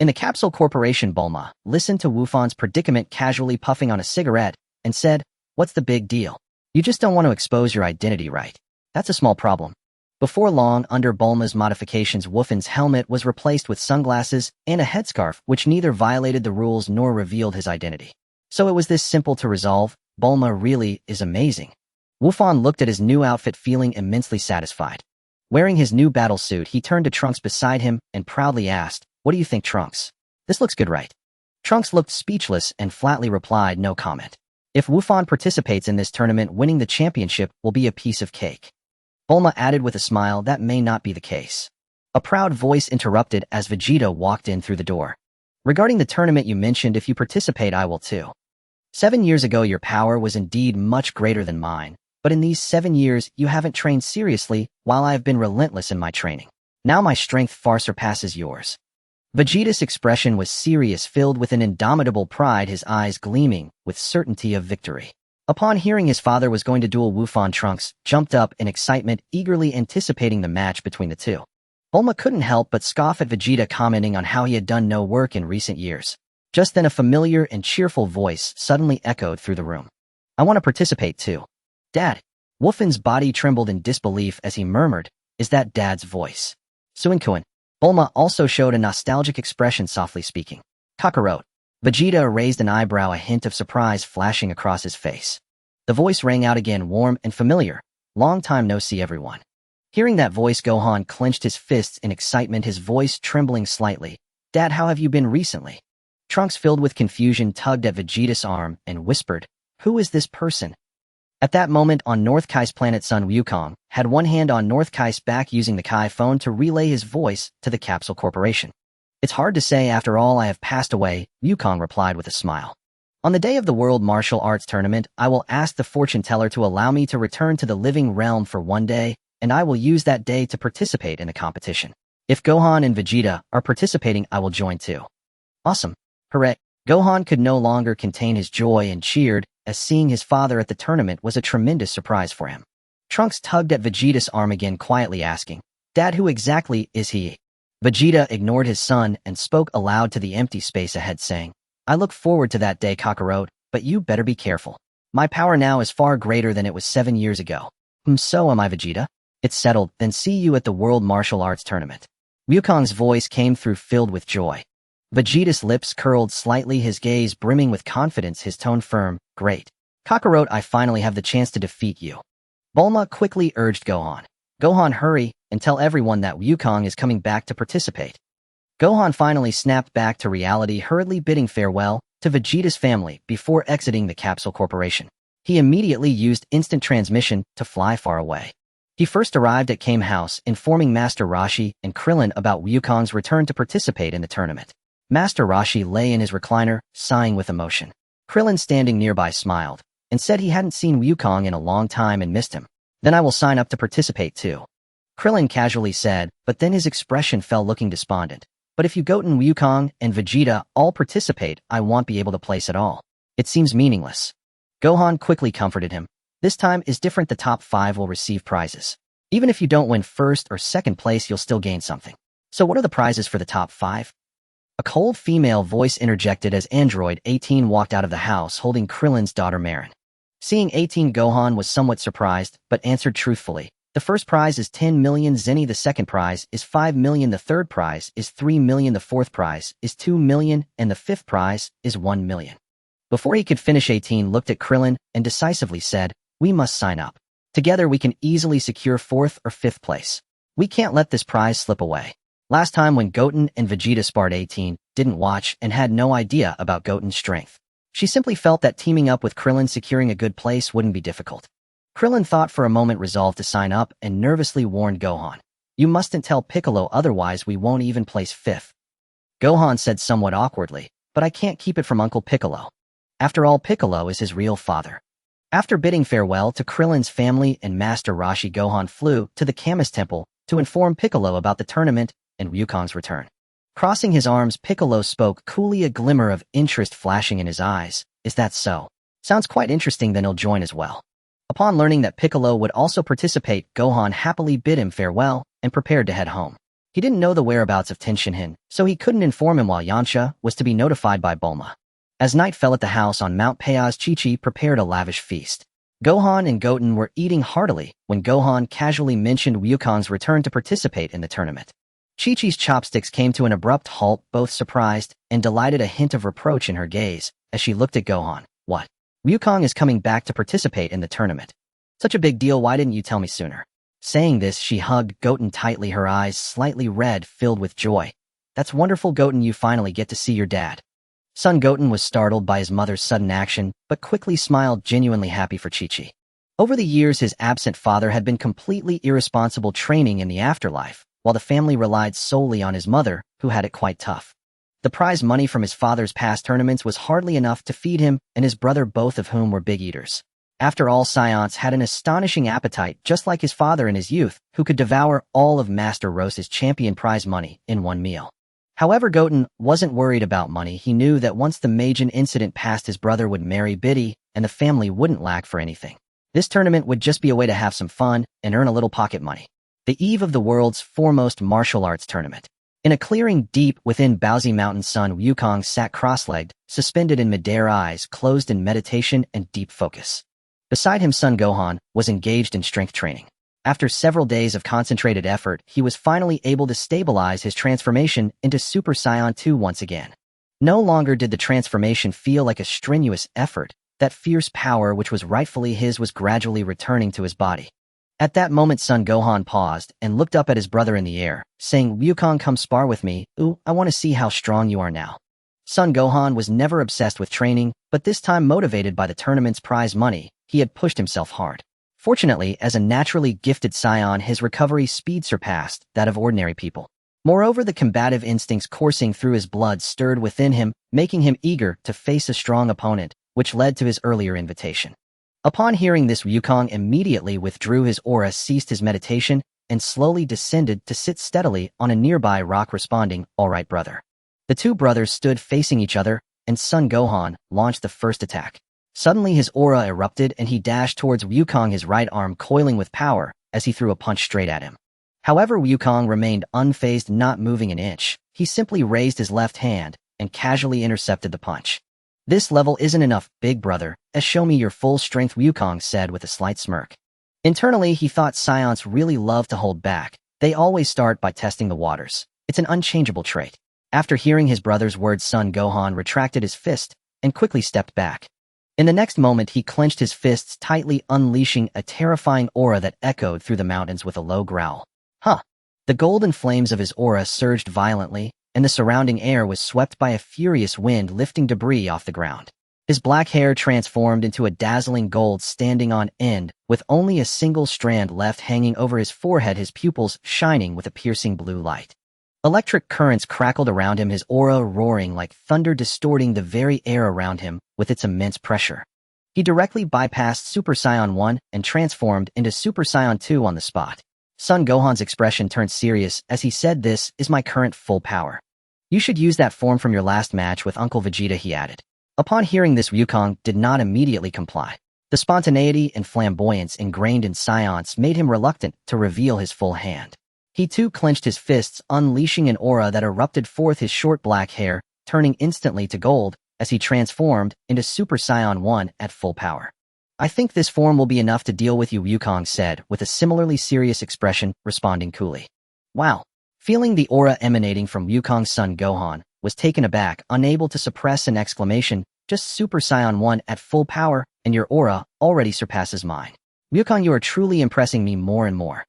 In the Capsule Corporation, Bulma listened to Wufan's predicament, casually puffing on a cigarette, and said, "What's the big deal? You just don't want to expose your identity, right? That's a small problem." Before long, under Bulma's modifications, Wufan's helmet was replaced with sunglasses and a headscarf, which neither violated the rules nor revealed his identity. So it was this simple to resolve. Bulma really is amazing. Wufan looked at his new outfit, feeling immensely satisfied. Wearing his new battle suit, he turned to Trunks beside him and proudly asked, "What do you think, Trunks? This looks good, right?" Trunks looked speechless and flatly replied, "No comment. If Wufan participates in this tournament, winning the championship will be a piece of cake." Bulma added with a smile, "That may not be the case." A proud voice interrupted as Vegeta walked in through the door. "Regarding the tournament you mentioned, if you participate, I will too. 7 years ago, your power was indeed much greater than mine, but in these 7 years, you haven't trained seriously, while I have been relentless in my training. Now my strength far surpasses yours." Vegeta's expression was serious, filled with an indomitable pride, his eyes gleaming with certainty of victory. Upon hearing his father was going to duel Wufan, Trunks jumped up in excitement, eagerly anticipating the match between the two. Bulma couldn't help but scoff at Vegeta, commenting on how he had done no work in recent years. Just then a familiar and cheerful voice suddenly echoed through the room. "I want to participate too. Dad." Wufan's body trembled in disbelief as he murmured, "Is that Dad's voice?" "Suinkuin." Bulma also showed a nostalgic expression, softly speaking. "Kakarot." Vegeta raised an eyebrow, a hint of surprise flashing across his face. The voice rang out again, warm and familiar. "Long time no see, everyone." Hearing that voice, Gohan clenched his fists in excitement, his voice trembling slightly. "Dad, how have you been recently?" Trunks, filled with confusion, tugged at Vegeta's arm and whispered, "Who is this person?" At that moment, on North Kai's planet, Sun Wukong had one hand on North Kai's back, using the Kai phone to relay his voice to the Capsule Corporation. "It's hard to say, after all, I have passed away," Wukong replied with a smile. "On the day of the World Martial Arts Tournament, I will ask the fortune teller to allow me to return to the living realm for one day, and I will use that day to participate in the competition. If Gohan and Vegeta are participating, I will join too." "Awesome. Hooray." Gohan could no longer contain his joy and cheered, as seeing his father at the tournament was a tremendous surprise for him. Trunks tugged at Vegeta's arm again, quietly asking, "Dad, who exactly is he?" Vegeta ignored his son and spoke aloud to the empty space ahead, saying, "I look forward to that day, Kakarot, but you better be careful. My power now is far greater than it was 7 years ago." So am I, Vegeta." "It's settled, then see you at the World Martial Arts Tournament." Wukong's voice came through, filled with joy. Vegeta's lips curled slightly, his gaze brimming with confidence, his tone firm. "Great. Kakarot, I finally have the chance to defeat you." Bulma quickly urged Gohan. "Gohan, hurry, and tell everyone that Wukong is coming back to participate." Gohan finally snapped back to reality, hurriedly bidding farewell to Vegeta's family before exiting the Capsule Corporation. He immediately used instant transmission to fly far away. He first arrived at Kame House, informing Master Roshi and Krillin about Wukong's return to participate in the tournament. Master Roshi lay in his recliner, sighing with emotion. Krillin, standing nearby, smiled and said he hadn't seen Wukong in a long time and missed him. "Then I will sign up to participate too," Krillin casually said, but then his expression fell, looking despondent. "But if you, Goten, Wukong, and Vegeta all participate, I won't be able to place at all. It seems meaningless." Gohan quickly comforted him. "This time is different. The top 5 will receive prizes. Even if you don't win first or second place, you'll still gain something." "So what are the prizes for the top 5? A cold female voice interjected as Android 18 walked out of the house holding Krillin's daughter Marin. Seeing 18, Gohan was somewhat surprised, but answered truthfully. "The first prize is 10 million zeni, the second prize is 5 million, the third prize is 3 million, the fourth prize is 2 million, and the fifth prize is 1 million. Before he could finish, 18 looked at Krillin and decisively said, "We must sign up. Together we can easily secure 4th or 5th place. We can't let this prize slip away." Last time when Goten and Vegeta sparred, 18 didn't watch and had no idea about Goten's strength. She simply felt that teaming up with Krillin, securing a good place wouldn't be difficult. Krillin thought for a moment, resolved to sign up, and nervously warned Gohan, "You mustn't tell Piccolo, otherwise we won't even place 5th. Gohan said somewhat awkwardly, "But I can't keep it from Uncle Piccolo. After all, Piccolo is his real father." After bidding farewell to Krillin's family and Master Roshi, Gohan flew to the Kamis Temple to inform Piccolo about the tournament and Wukong's return. Crossing his arms, Piccolo spoke coolly, a glimmer of interest flashing in his eyes. "Is that so? Sounds quite interesting, then he'll join as well." Upon learning that Piccolo would also participate, Gohan happily bid him farewell and prepared to head home. He didn't know the whereabouts of Tenshinhan, so he couldn't inform him while Yamcha was to be notified by Bulma. As night fell at the house on Mount Payaz, Chi-Chi prepared a lavish feast. Gohan and Goten were eating heartily when Gohan casually mentioned Wukong's return to participate in the tournament. Chi-Chi's chopsticks came to an abrupt halt, both surprised and delighted, a hint of reproach in her gaze as she looked at Gohan. What? Wukong is coming back to participate in the tournament. Such a big deal, why didn't you tell me sooner? Saying this, she hugged Goten tightly, her eyes slightly red, filled with joy. That's wonderful, Goten, you finally get to see your dad. Son Goten was startled by his mother's sudden action, but quickly smiled, genuinely happy for Chi-Chi. Over the years, his absent father had been completely irresponsible, training in the afterlife, while the family relied solely on his mother, who had it quite tough. The prize money from his father's past tournaments was hardly enough to feed him and his brother, both of whom were big eaters. After all, Saiyans had an astonishing appetite, just like his father in his youth, who could devour all of Master Rose's champion prize money in one meal. However, Goten wasn't worried about money. He knew that once the Majin incident passed, his brother would marry Biddy, and the family wouldn't lack for anything. This tournament would just be a way to have some fun and earn a little pocket money. The eve of the world's foremost martial arts tournament. In a clearing deep within Baozi Mountain, Son Wukong sat cross-legged, suspended in midair, eyes closed in meditation and deep focus. Beside him, Son Gohan was engaged in strength training. After several days of concentrated effort, he was finally able to stabilize his transformation into Super Saiyan 2 once again. No longer did the transformation feel like a strenuous effort. That fierce power which was rightfully his was gradually returning to his body. At that moment, Son Gohan paused and looked up at his brother in the air, saying, Wukong, come spar with me. Ooh, I want to see how strong you are now. Son Gohan was never obsessed with training, but this time, motivated by the tournament's prize money, he had pushed himself hard. Fortunately, as a naturally gifted Saiyan, his recovery speed surpassed that of ordinary people. Moreover, the combative instincts coursing through his blood stirred within him, making him eager to face a strong opponent, which led to his earlier invitation. Upon hearing this, Wukong immediately withdrew his aura, ceased his meditation, and slowly descended to sit steadily on a nearby rock, responding, "All right, brother." The two brothers stood facing each other, and Son Gohan launched the first attack. Suddenly his aura erupted and he dashed towards Wukong, his right arm coiling with power as he threw a punch straight at him. However, Wukong remained unfazed, not moving an inch. He simply raised his left hand and casually intercepted the punch. This level isn't enough, big brother, show me your full strength, Wukong said with a slight smirk. Internally, he thought Saiyans really love to hold back. They always start by testing the waters. It's an unchangeable trait. After hearing his brother's words, Son Gohan retracted his fist and quickly stepped back. In the next moment, he clenched his fists tightly, unleashing a terrifying aura that echoed through the mountains with a low growl. Huh! The golden flames of his aura surged violently, and the surrounding air was swept by a furious wind, lifting debris off the ground. His black hair transformed into a dazzling gold, standing on end, with only a single strand left hanging over his forehead, his pupils shining with a piercing blue light. Electric currents crackled around him, his aura roaring like thunder, distorting the very air around him with its immense pressure. He directly bypassed Super Saiyan 1 and transformed into Super Saiyan 2 on the spot. Son Gohan's expression turned serious as he said, "This is my current full power. You should use that form from your last match with Uncle Vegeta," he added. Upon hearing this, Wukong did not immediately comply. The spontaneity and flamboyance ingrained in Saiyans made him reluctant to reveal his full hand. He too clenched his fists, unleashing an aura that erupted forth, his short black hair turning instantly to gold as he transformed into Super Saiyan 1 at full power. "I think this form will be enough to deal with you," Wukong said with a similarly serious expression, responding coolly. Wow! Feeling the aura emanating from Wukong's Son Gohan was taken aback, unable to suppress an exclamation. "Just Super Saiyan 1 at full power, and your aura already surpasses mine. Wukong, you are truly impressing me more and more."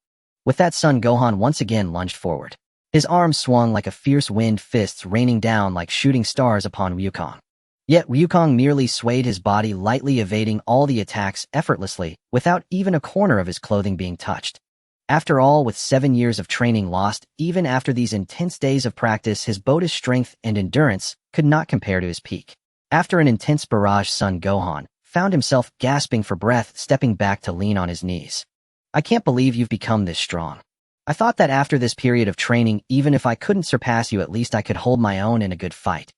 With that, Son Gohan once again lunged forward. His arms swung like a fierce wind, fists raining down like shooting stars upon Wukong. Yet Wukong merely swayed his body, lightly evading all the attacks effortlessly, without even a corner of his clothing being touched. After all, with 7 years of training lost, even after these intense days of practice, his boda's strength and endurance could not compare to his peak. After an intense barrage, Son Gohan found himself gasping for breath, stepping back to lean on his knees. "I can't believe you've become this strong. I thought that after this period of training, even if I couldn't surpass you, at least I could hold my own in a good fight.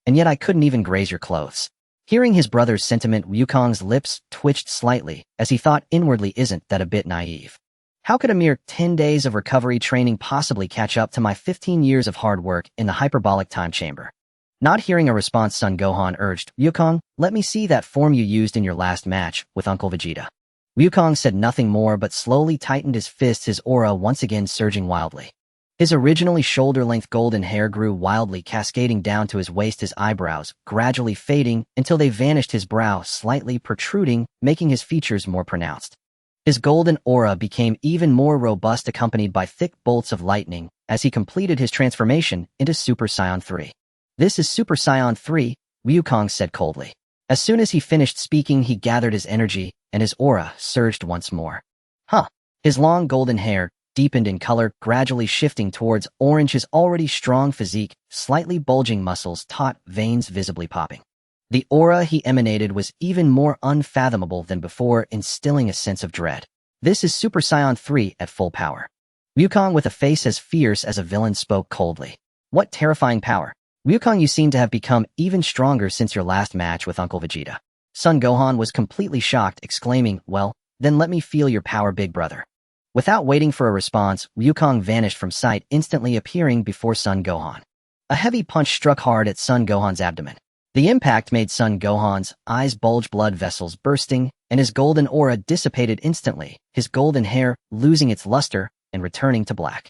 And yet I couldn't even graze your clothes." Hearing his brother's sentiment, Wukong's lips twitched slightly, as he thought inwardly, isn't that a bit naive? How could a mere 10 days of recovery training possibly catch up to my 15 years of hard work in the hyperbolic time chamber? Not hearing a response, Son Gohan urged, Wukong, let me see that form you used in your last match with Uncle Vegeta. Wukong said nothing more but slowly tightened his fists, his aura once again surging wildly. His originally shoulder-length golden hair grew wildly, cascading down to his waist, his eyebrows gradually fading until they vanished, his brow slightly protruding, making his features more pronounced. His golden aura became even more robust, accompanied by thick bolts of lightning, as he completed his transformation into Super Saiyan 3. This is Super Saiyan 3, Wukong said coldly. As soon as he finished speaking, he gathered his energy, and his aura surged once more. His long golden hair deepened in color, gradually shifting towards orange, his already strong physique, slightly bulging muscles, taut veins visibly popping. The aura he emanated was even more unfathomable than before, instilling a sense of dread. This is Super Saiyan 3 at full power. Wukong, with a face as fierce as a villain, spoke coldly. What terrifying power! Wukong, you seem to have become even stronger since your last match with Uncle Vegeta. Son Gohan was completely shocked, exclaiming, well, then let me feel your power, big brother. Without waiting for a response, Wukong vanished from sight, instantly appearing before Son Gohan. A heavy punch struck hard at Son Gohan's abdomen. The impact made Son Gohan's eyes bulge, blood vessels bursting, and his golden aura dissipated instantly, his golden hair losing its luster and returning to black.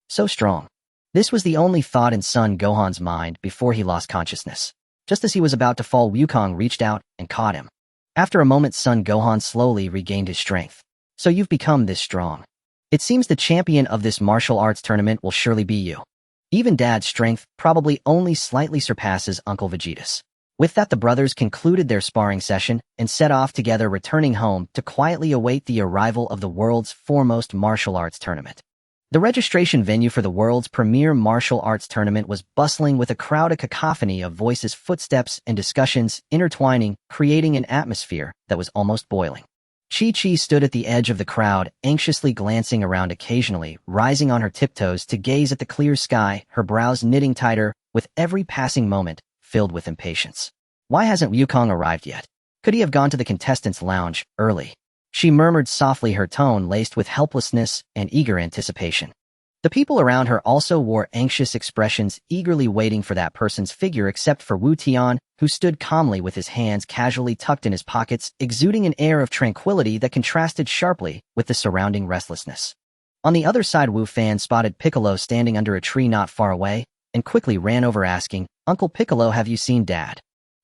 So strong. This was the only thought in Son Gohan's mind before he lost consciousness. Just as he was about to fall, Wukong reached out and caught him. After a moment, Son Gohan slowly regained his strength. So you've become this strong. It seems the champion of this martial arts tournament will surely be you. Even Dad's strength probably only slightly surpasses Uncle Vegeta's. With that, the brothers concluded their sparring session and set off together, returning home to quietly await the arrival of the world's foremost martial arts tournament. The registration venue for the world's premier martial arts tournament was bustling with a crowd, a cacophony of voices, footsteps, and discussions intertwining, creating an atmosphere that was almost boiling. Chi-Chi stood at the edge of the crowd, anxiously glancing around, occasionally rising on her tiptoes to gaze at the clear sky, her brows knitting tighter with every passing moment, filled with impatience. Why hasn't Wukong arrived yet? Could he have gone to the contestants' lounge early? She murmured softly, her tone laced with helplessness and eager anticipation. The people around her also wore anxious expressions, eagerly waiting for that person's figure, except for Wu Tian, who stood calmly with his hands casually tucked in his pockets, exuding an air of tranquility that contrasted sharply with the surrounding restlessness. On the other side, Wu Fan spotted Piccolo standing under a tree not far away, and quickly ran over, asking, Uncle Piccolo, have you seen Dad?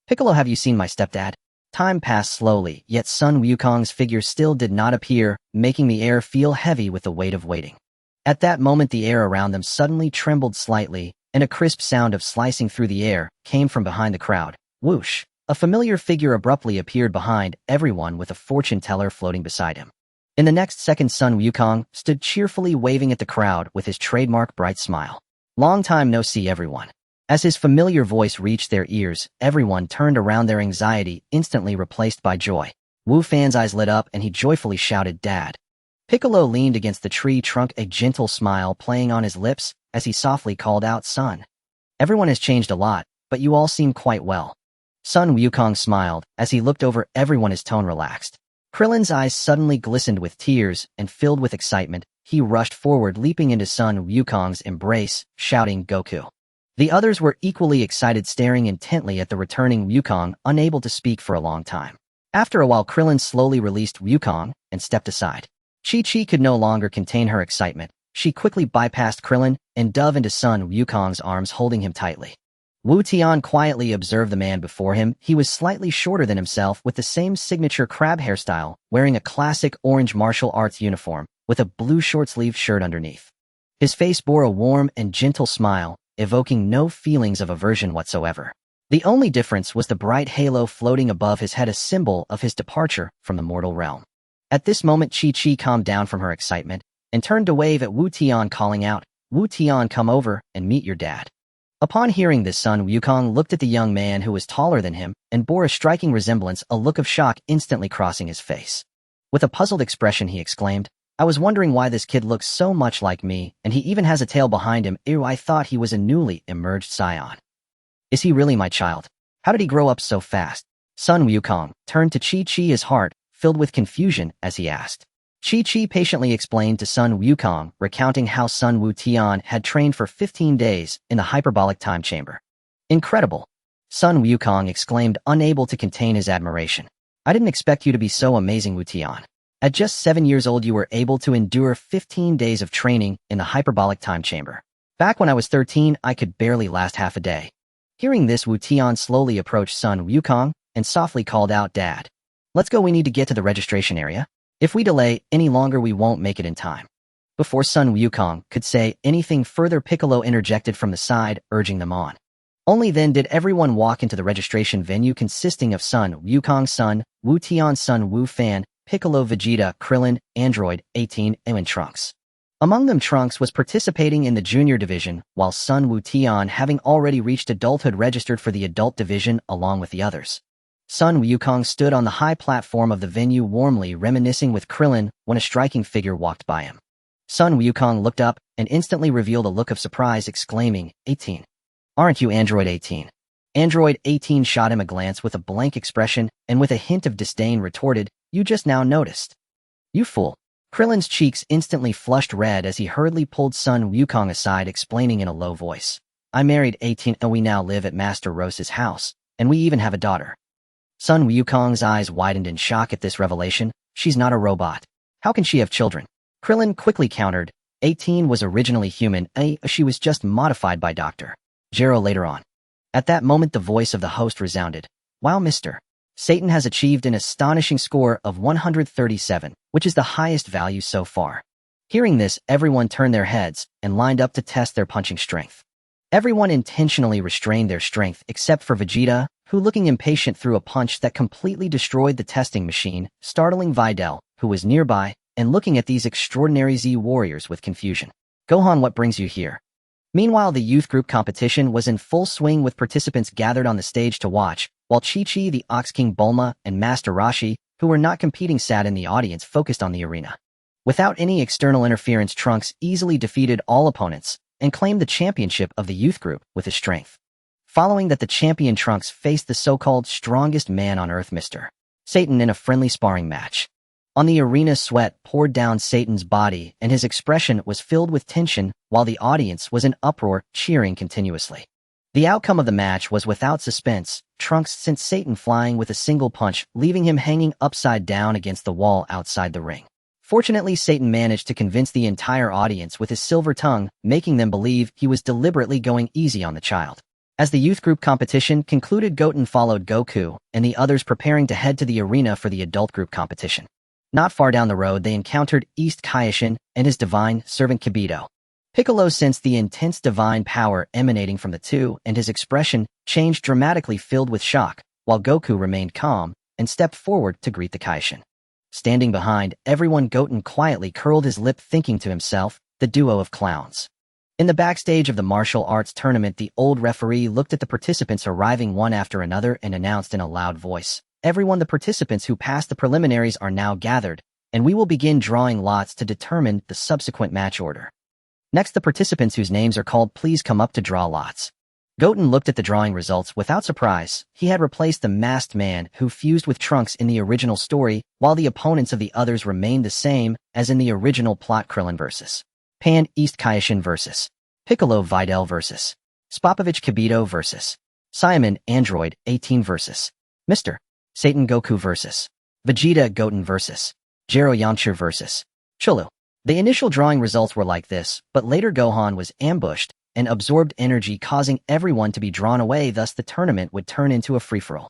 Piccolo, have you seen my stepdad? Time passed slowly, yet Son Wukong's figure still did not appear, making the air feel heavy with the weight of waiting. At that moment, the air around them suddenly trembled slightly, and a crisp sound of slicing through the air came from behind the crowd. Whoosh! A familiar figure abruptly appeared behind everyone, with a fortune teller floating beside him. In the next second, Son Wukong stood cheerfully waving at the crowd with his trademark bright smile. Long time no see, everyone. As his familiar voice reached their ears, everyone turned around, their anxiety instantly replaced by joy. Wu Fan's eyes lit up and he joyfully shouted, Dad. Piccolo leaned against the tree trunk, a gentle smile playing on his lips as he softly called out, Son. Everyone has changed a lot, but you all seem quite well. Son Wukong smiled as he looked over everyone, his tone relaxed. Krillin's eyes suddenly glistened with tears, and filled with excitement, he rushed forward, leaping into Son Wukong's embrace, shouting, Goku. The others were equally excited, staring intently at the returning Wukong, unable to speak for a long time. After a while, Krillin slowly released Wukong and stepped aside. Chi-Chi could no longer contain her excitement. She quickly bypassed Krillin and dove into Son Wukong's arms, holding him tightly. Wu Tian quietly observed the man before him. He was slightly shorter than himself, with the same signature crab hairstyle, wearing a classic orange martial arts uniform, with a blue short-sleeved shirt underneath. His face bore a warm and gentle smile, evoking no feelings of aversion whatsoever. The only difference was the bright halo floating above his head, a symbol of his departure from the mortal realm. At this moment, Chi-Chi calmed down from her excitement and turned to wave at Wu Tian, calling out, Wu Tian, come over and meet your dad. Upon hearing this, Son Wukong looked at the young man, who was taller than him and bore a striking resemblance, a look of shock instantly crossing his face. With a puzzled expression, he exclaimed, I was wondering why this kid looks so much like me, and he even has a tail behind him. Ew, I thought he was a newly emerged Saiyan. Is he really my child? How did he grow up so fast? Sun Wukong turned to Chi-Chi, his heart filled with confusion as he asked. Chi-Chi patiently explained to Sun Wukong, recounting how Sun Wutian had trained for 15 days in the hyperbolic time chamber. Incredible! Sun Wukong exclaimed, unable to contain his admiration. I didn't expect you to be so amazing, Wutian. At just 7 years old, you were able to endure 15 days of training in the hyperbolic time chamber. Back when I was 13, I could barely last half a day. Hearing this, Wutian slowly approached Sun Wukong and softly called out, Dad. Let's go, we need to get to the registration area. If we delay any longer, we won't make it in time. Before Sun Wukong could say anything further, Piccolo interjected from the side, urging them on. Only then did everyone walk into the registration venue, consisting of Sun Wukong, Sun Wutian, Sun Wufan, Piccolo, Vegeta, Krillin, Android 18, and Trunks. Among them, Trunks was participating in the junior division, while Sun Wutian, having already reached adulthood, registered for the adult division along with the others. Sun Wukong stood on the high platform of the venue, warmly reminiscing with Krillin when a striking figure walked by him. Sun Wukong looked up and instantly revealed a look of surprise, exclaiming, 18. Aren't you Android 18? Android 18 shot him a glance with a blank expression and with a hint of disdain retorted, You just now noticed. You fool. Krillin's cheeks instantly flushed red as he hurriedly pulled Sun Wukong aside, explaining in a low voice, I married 18 and we now live at Master Rose's house, and we even have a daughter. Sun Wukong's eyes widened in shock at this revelation. She's not a robot. How can she have children? Krillin quickly countered, 18 was originally human, she was just modified by Dr. Gero later on. At that moment, the voice of the host resounded, Wow, Mr. Satan has achieved an astonishing score of 137, which is the highest value so far. Hearing this, everyone turned their heads and lined up to test their punching strength. Everyone intentionally restrained their strength except for Vegeta, who, looking impatient, threw a punch that completely destroyed the testing machine, startling Videl, who was nearby, and looking at these extraordinary Z warriors with confusion. Gohan, what brings you here? Meanwhile, the youth group competition was in full swing, with participants gathered on the stage to watch, while Chi-Chi, the Ox King Bulma, and Master Roshi, who were not competing, sat in the audience focused on the arena. Without any external interference, Trunks easily defeated all opponents and claimed the championship of the youth group with his strength. Following that, the champion Trunks faced the so-called strongest man on Earth, Mr. Satan, in a friendly sparring match. On the arena, sweat poured down Satan's body and his expression was filled with tension, while the audience was in uproar, cheering continuously. The outcome of the match was without suspense. Trunks sent Satan flying with a single punch, leaving him hanging upside down against the wall outside the ring. Fortunately, Satan managed to convince the entire audience with his silver tongue, making them believe he was deliberately going easy on the child. As the youth group competition concluded, Goten followed Goku and the others, preparing to head to the arena for the adult group competition. Not far down the road, they encountered East Kaioshin and his divine servant Kibito. Piccolo sensed the intense divine power emanating from the two, and his expression changed dramatically, filled with shock, while Goku remained calm and stepped forward to greet the Kaioshin. Standing behind everyone, Goten quietly curled his lip, thinking to himself, the duo of clowns. In the backstage of the martial arts tournament, the old referee looked at the participants arriving one after another and announced in a loud voice, Everyone, the participants who passed the preliminaries are now gathered, and we will begin drawing lots to determine the subsequent match order. Next, the participants whose names are called, please come up to draw lots. Goten looked at the drawing results without surprise. He had replaced the masked man who fused with Trunks in the original story, while the opponents of the others remained the same as in the original plot. Krillin vs. Pan, East Kaioshin vs. Piccolo, Videl vs. Spopovich, Kibito vs. Simon, Android 18 vs. Mr. Satan, Goku vs. Vegeta, Goten vs. Gero, Yamcha vs. Chulu. The initial drawing results were like this, but later Gohan was ambushed and absorbed energy, causing everyone to be drawn away. Thus, the tournament would turn into a free-for-all.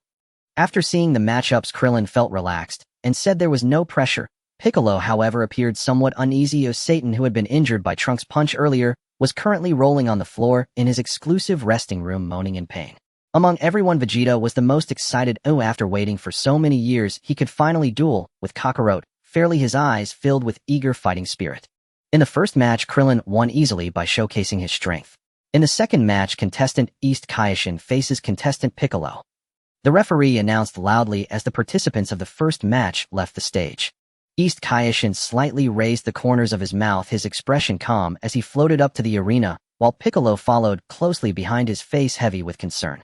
After seeing the matchups, Krillin felt relaxed and said there was no pressure. Piccolo, however, appeared somewhat uneasy, as Satan, who had been injured by Trunks' punch earlier, was currently rolling on the floor in his exclusive resting room, moaning in pain. Among everyone, Vegeta was the most excited. After waiting for so many years, he could finally duel with Kakarot, fairly, his eyes filled with eager fighting spirit. In the first match, Krillin won easily by showcasing his strength. In the second match, contestant East Kaioshin faces contestant Piccolo. The referee announced loudly as the participants of the first match left the stage. East Kaioshin slightly raised the corners of his mouth, his expression calm as he floated up to the arena, while Piccolo followed closely behind, his face heavy with concern.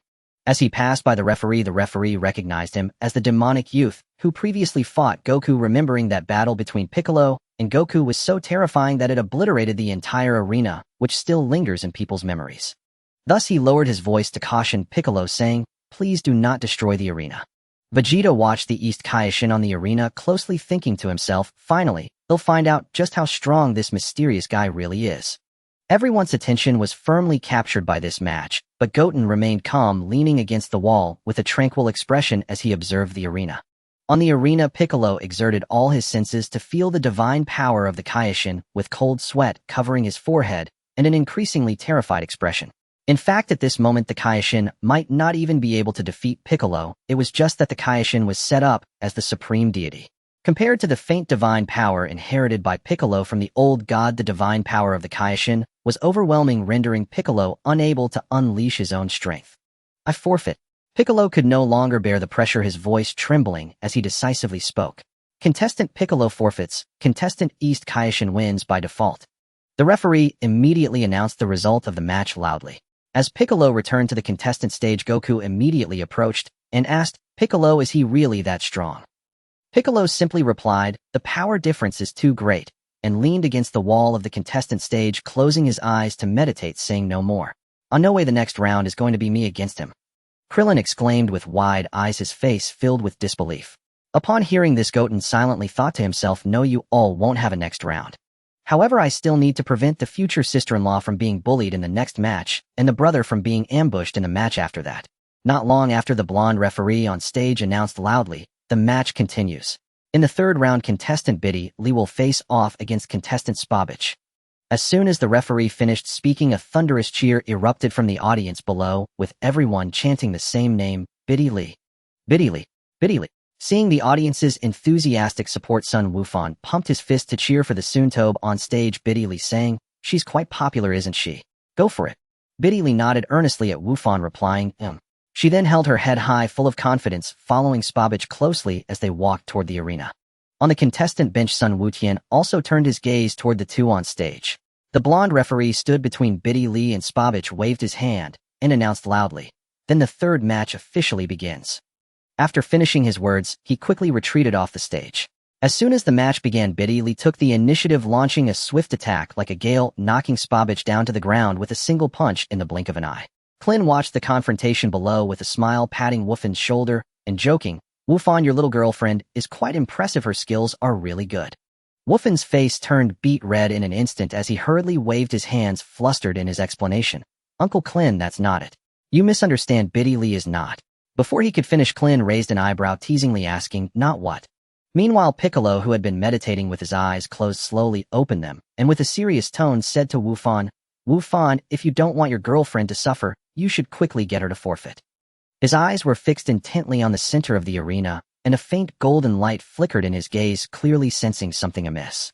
As he passed by the referee recognized him as the demonic youth who previously fought Goku, remembering that battle between Piccolo and Goku was so terrifying that it obliterated the entire arena, which still lingers in people's memories. Thus he lowered his voice to caution Piccolo, saying, "Please do not destroy the arena." Vegeta watched the East Kaioshin on the arena closely, thinking to himself, finally, they'll find out just how strong this mysterious guy really is. Everyone's attention was firmly captured by this match, but Goten remained calm, leaning against the wall with a tranquil expression as he observed the arena. On the arena, Piccolo exerted all his senses to feel the divine power of the Kaioshin, with cold sweat covering his forehead and an increasingly terrified expression. In fact, at this moment the Kaioshin might not even be able to defeat Piccolo, it was just that the Kaioshin was set up as the supreme deity. Compared to the faint divine power inherited by Piccolo from the old god, the divine power of the Kaioshin was overwhelming, rendering Piccolo unable to unleash his own strength. "I forfeit." Piccolo could no longer bear the pressure, his voice trembling as he decisively spoke. "Contestant Piccolo forfeits. Contestant East Kaioshin wins by default." The referee immediately announced the result of the match loudly. As Piccolo returned to the contestant stage, Goku immediately approached and asked, "Piccolo, is he really that strong?" Piccolo simply replied, "The power difference is too great," and leaned against the wall of the contestant stage, closing his eyes to meditate, saying no more. "On no way the next round is going to be me against him." Krillin exclaimed with wide eyes, his face filled with disbelief. Upon hearing this, Goten silently thought to himself, "No, you all won't have a next round. However, I still need to prevent the future sister-in-law from being bullied in the next match, and the brother from being ambushed in the match after that." Not long after, the blonde referee on stage announced loudly, "The match continues. In the third round, contestant Biddy Lee will face off against contestant Spabich." As soon as the referee finished speaking, a thunderous cheer erupted from the audience below, with everyone chanting the same name, "Biddy Lee. Biddy Lee. Biddy Lee." Seeing the audience's enthusiastic support, Sun Wufan pumped his fist to cheer for the Soontobe on stage, Biddy Lee, saying, "She's quite popular, isn't she? Go for it." Biddy Lee nodded earnestly at Wufan, replying, She then held her head high, full of confidence, following Spabich closely as they walked toward the arena. On the contestant bench, Sun Wutian also turned his gaze toward the two on stage. The blonde referee stood between Biddy Lee and Spabich, waved his hand, and announced loudly, "Then the third match officially begins." After finishing his words, he quickly retreated off the stage. As soon as the match began, Biddy Lee took the initiative, launching a swift attack like a gale, knocking Spabich down to the ground with a single punch in the blink of an eye. Klin watched the confrontation below with a smile, patting Wufan's shoulder and joking, "Wufan, your little girlfriend is quite impressive. Her skills are really good." Wufan's face turned beet red in an instant as he hurriedly waved his hands, flustered in his explanation. "Uncle Klin, that's not it. You misunderstand. Biddy Lee is not." Before he could finish, Klin raised an eyebrow, teasingly asking, "Not what?" Meanwhile, Piccolo, who had been meditating with his eyes closed, slowly opened them, and with a serious tone said to Wufan, "Wufan, if you don't want your girlfriend to suffer, you should quickly get her to forfeit." His eyes were fixed intently on the center of the arena, and a faint golden light flickered in his gaze, clearly sensing something amiss.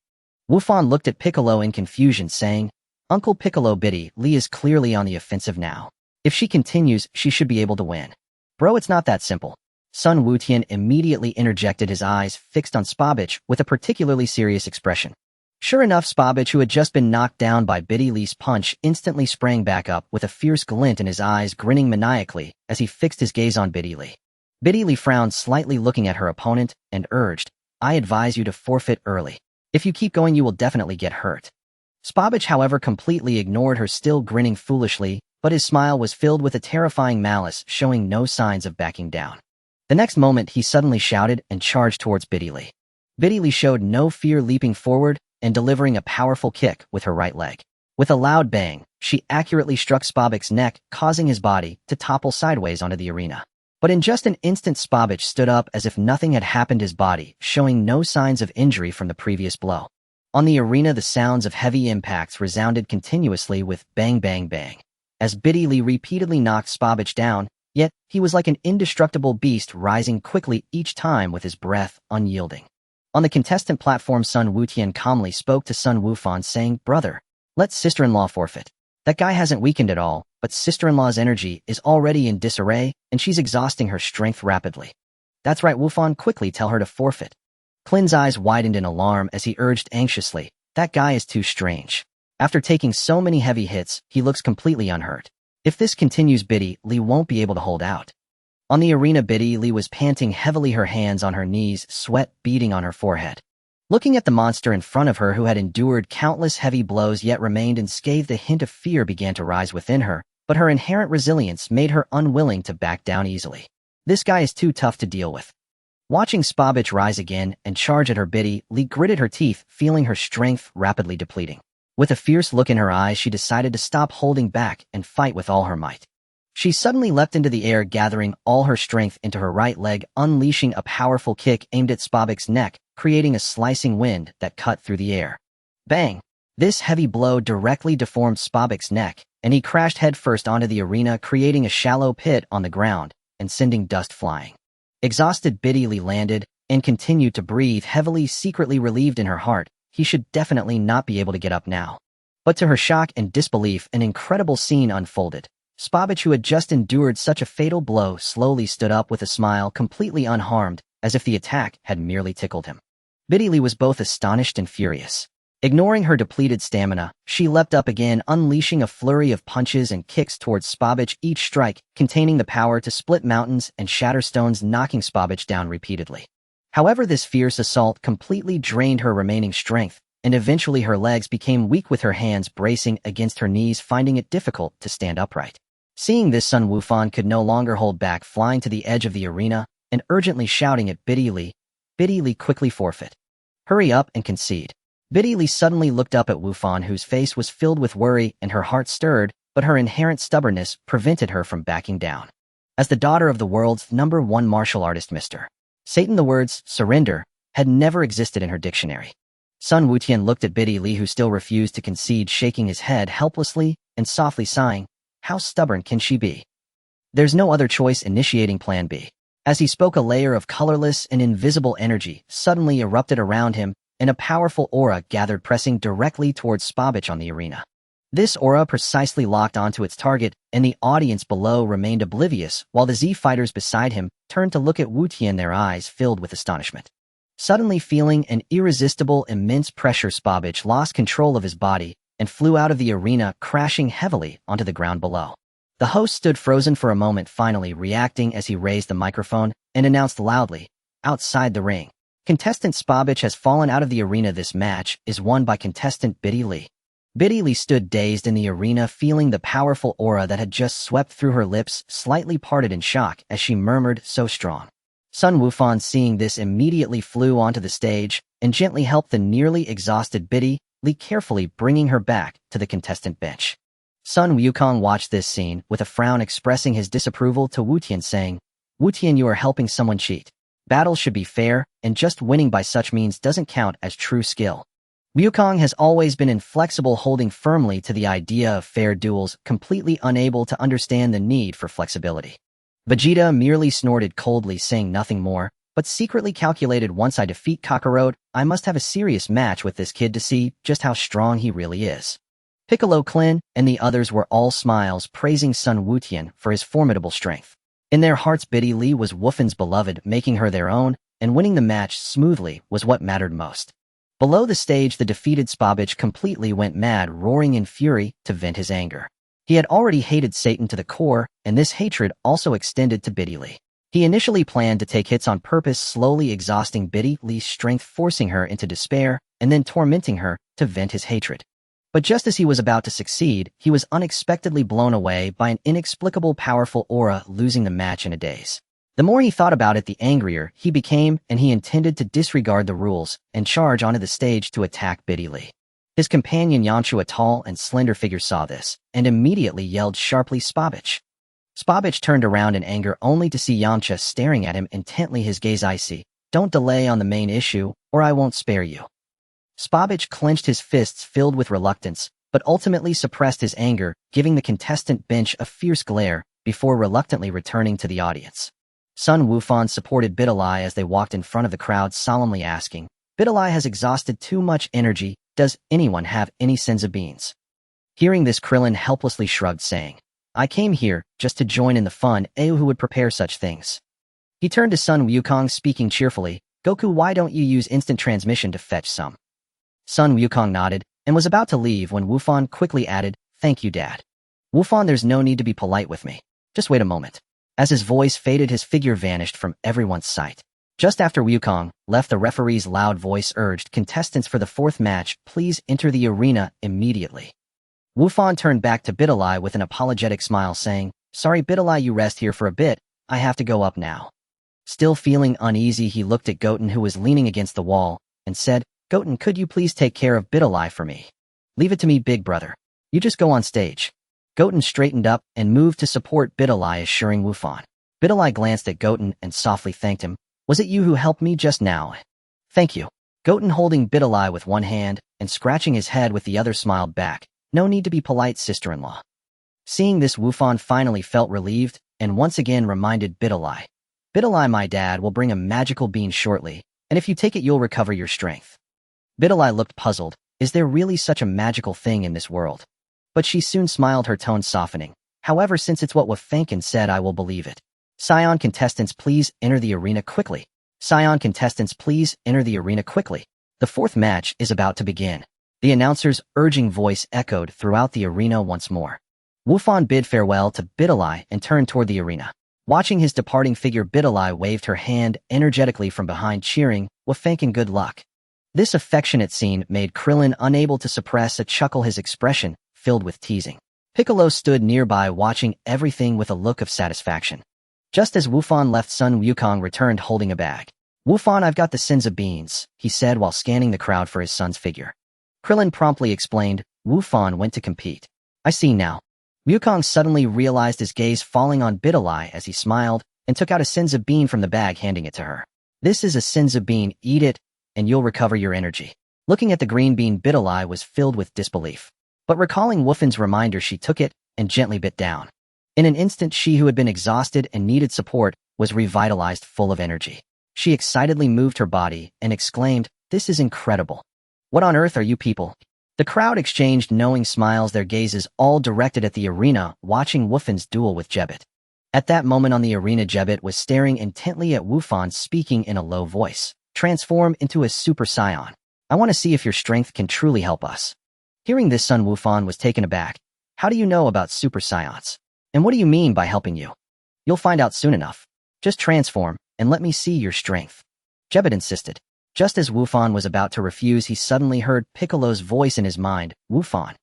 Wufan looked at Piccolo in confusion, saying, "Uncle Piccolo, Biddy Lee is clearly on the offensive now. If she continues, she should be able to win." "Bro, it's not that simple." Sun Wutian immediately interjected, his eyes fixed on Spabich with a particularly serious expression. Sure enough, Spabich, who had just been knocked down by Biddy Lee's punch, instantly sprang back up with a fierce glint in his eyes, grinning maniacally as he fixed his gaze on Biddy Lee. Biddy Lee frowned slightly, looking at her opponent, and urged, "I advise you to forfeit early. If you keep going, you will definitely get hurt." Spabich, however, completely ignored her, still grinning foolishly, but his smile was filled with a terrifying malice, showing no signs of backing down. The next moment, he suddenly shouted and charged towards Biddy Lee. Biddy Lee showed no fear, leaping forward and delivering a powerful kick with her right leg. With a loud bang, she accurately struck Spabich's neck, causing his body to topple sideways onto the arena. But in just an instant, Spabich stood up as if nothing had happened, his body showing no signs of injury from the previous blow. On the arena, the sounds of heavy impacts resounded continuously with bang, bang, bang, as Biddy Lee repeatedly knocked Spabich down, yet he was like an indestructible beast, rising quickly each time with his breath unyielding. On the contestant platform, Sun Wutian calmly spoke to Sun Wufan, saying, "Brother, let sister-in-law forfeit. That guy hasn't weakened at all, but sister-in-law's energy is already in disarray, and she's exhausting her strength rapidly." "That's right, Wufan, quickly tell her to forfeit." Klin's eyes widened in alarm as he urged anxiously, "That guy is too strange. After taking so many heavy hits, he looks completely unhurt." If this continues, Biddy Lee won't be able to hold out. On the arena, Biddy Lee was panting heavily, her hands on her knees, sweat beading on her forehead. Looking at the monster in front of her who had endured countless heavy blows yet remained unscathed, a hint of fear began to rise within her, but her inherent resilience made her unwilling to back down easily. This guy is too tough to deal with. Watching Spabich rise again and charge at her, Biddy Lee gritted her teeth, feeling her strength rapidly depleting. With a fierce look in her eyes, she decided to stop holding back and fight with all her might. She suddenly leapt into the air, gathering all her strength into her right leg, unleashing a powerful kick aimed at Spabich's neck, creating a slicing wind that cut through the air. Bang! This heavy blow directly deformed Spabich's neck, and he crashed headfirst onto the arena, creating a shallow pit on the ground and sending dust flying. Exhausted, Biddy Lee landed and continued to breathe heavily, secretly relieved in her heart. He should definitely not be able to get up now. But to her shock and disbelief, an incredible scene unfolded. Spabich, who had just endured such a fatal blow, slowly stood up with a smile, completely unharmed, as if the attack had merely tickled him. Biddy Lee was both astonished and furious. Ignoring her depleted stamina, she leapt up again, unleashing a flurry of punches and kicks towards Spabich, each strike containing the power to split mountains and shatter stones, knocking Spabich down repeatedly. However, this fierce assault completely drained her remaining strength, and eventually her legs became weak, with her hands bracing against her knees, finding it difficult to stand upright. Seeing this, Sun Wufan could no longer hold back, flying to the edge of the arena and urgently shouting at Biddy Lee. Biddy Lee, quickly forfeit. Hurry up and concede. Biddy Lee suddenly looked up at Wufan, whose face was filled with worry and her heart stirred, but her inherent stubbornness prevented her from backing down. As the daughter of the world's #1 martial artist, Mr. Satan, the words surrender had never existed in her dictionary. Sun Wutian looked at Biddy Lee, who still refused to concede, shaking his head helplessly and softly sighing. How stubborn can she be? There's no other choice, initiating Plan B. As he spoke, a layer of colorless and invisible energy suddenly erupted around him, and a powerful aura gathered, pressing directly towards Spabich on the arena. This aura precisely locked onto its target, and the audience below remained oblivious, while the Z fighters beside him turned to look at Wutian, their eyes filled with astonishment. Suddenly feeling an irresistible, immense pressure, Spabich lost control of his body and flew out of the arena, crashing heavily onto the ground below. The host stood frozen for a moment, finally reacting as he raised the microphone and announced loudly, outside the ring, contestant Spabich has fallen out of the arena. This match is won by contestant Biddy Lee. Biddy Lee stood dazed in the arena, feeling the powerful aura that had just swept through her lips slightly parted in shock as she murmured, so strong. Sun Wufan, seeing this, immediately flew onto the stage and gently helped the nearly exhausted Biddy Lee, carefully bringing her back to the contestant bench. Sun Wukong watched this scene with a frown, expressing his disapproval to Wutian, saying, Wutian, you are helping someone cheat. Battles should be fair, and just winning by such means doesn't count as true skill. Wukong has always been inflexible, holding firmly to the idea of fair duels, completely unable to understand the need for flexibility. Vegeta merely snorted coldly, saying nothing more, but secretly calculated, once I defeat Kakarot, I must have a serious match with this kid to see just how strong he really is. Piccolo, Klin, and the others were all smiles, praising Sun Wutian for his formidable strength. In their hearts, Biddy Lee was Wufan's beloved, making her their own, and winning the match smoothly was what mattered most. Below the stage, the defeated Spabich completely went mad, roaring in fury to vent his anger. He had already hated Satan to the core, and this hatred also extended to Biddy Lee. He initially planned to take hits on purpose, slowly exhausting Biddy Lee's strength, forcing her into despair, and then tormenting her to vent his hatred. But just as he was about to succeed, he was unexpectedly blown away by an inexplicable powerful aura, losing the match in a daze. The more he thought about it, the angrier he became, and he intended to disregard the rules and charge onto the stage to attack Biddy Lee. His companion Yanshu, a tall and slender figure, saw this and immediately yelled sharply, Spabich. Spabich turned around in anger, only to see Yamcha staring at him intently, his gaze icy. Don't delay on the main issue, or I won't spare you. Spabich clenched his fists, filled with reluctance, but ultimately suppressed his anger, giving the contestant bench a fierce glare before reluctantly returning to the audience. Sun Wufan supported Biddy Lee as they walked in front of the crowd, solemnly asking, Biddy Lee has exhausted too much energy. Does anyone have any sense of beans? Hearing this, Krillin helplessly shrugged, saying, I came here just to join in the fun. Who would prepare such things? He turned to Sun Wukong, speaking cheerfully, Goku, why don't you use instant transmission to fetch some? Sun Wukong nodded and was about to leave when Wufan quickly added, Thank you, Dad. Wufan, there's no need to be polite with me. Just wait a moment. As his voice faded, his figure vanished from everyone's sight. Just after Wukong left, the referee's loud voice urged contestants for the fourth match, please enter the arena immediately. Wufan turned back to Bidalai with an apologetic smile saying, sorry Bidalai, you rest here for a bit, I have to go up now. Still feeling uneasy, he looked at Goten, who was leaning against the wall, and said, Goten, could you please take care of Bidalai for me? Leave it to me, big brother. You just go on stage. Goten straightened up and moved to support Bidalai, assuring Wufan. Bidalai glanced at Goten and softly thanked him. Was it you who helped me just now? Thank you. Goten, holding Bidalai with one hand and scratching his head with the other, smiled back. No need to be polite, sister-in-law. Seeing this, Wufan finally felt relieved and once again reminded Bidalai. Bidalai, my dad will bring a magical bean shortly, and if you take it you'll recover your strength. Bidalai looked puzzled. Is there really such a magical thing in this world? But she soon smiled, her tone softening. However, since it's what Wafankin said, I will believe it. Saiyan contestants, please enter the arena quickly. Saiyan contestants, please enter the arena quickly. The fourth match is about to begin. The announcer's urging voice echoed throughout the arena once more. Wufan bid farewell to Bidalai and turned toward the arena. Watching his departing figure, Bidalai waved her hand energetically from behind, cheering, Wafankin, good luck. This affectionate scene made Krillin unable to suppress a chuckle, his expression filled with teasing. Piccolo stood nearby watching everything with a look of satisfaction. Just as Wufan left, Sun Wukong returned holding a bag. Wufan, I've got the sins of beans, he said while scanning the crowd for his son's figure. Krillin promptly explained, Wufan went to compete. I see now. Wukong suddenly realized, his gaze falling on Bidalai as he smiled and took out a Senzu bean from the bag, handing it to her. This is a Senzu bean, eat it, and you'll recover your energy. Looking at the green bean, Bidalai was filled with disbelief. But recalling Wufan's reminder, she took it and gently bit down. In an instant, she, who had been exhausted and needed support, was revitalized, full of energy. She excitedly moved her body and exclaimed, this is incredible. What on earth are you people? The crowd exchanged knowing smiles, their gazes all directed at the arena, watching Wufan's duel with Jebet. At that moment on the arena, Jebet was staring intently at Wufan, speaking in a low voice. Transform into a Super Saiyan. I want to see if your strength can truly help us. Hearing this, Sun Wufan was taken aback. How do you know about Super Saiyans? And what do you mean by helping you? You'll find out soon enough. Just transform, and let me see your strength. Jebet insisted. Just as Wufan was about to refuse, he suddenly heard Piccolo's voice in his mind, Wufan.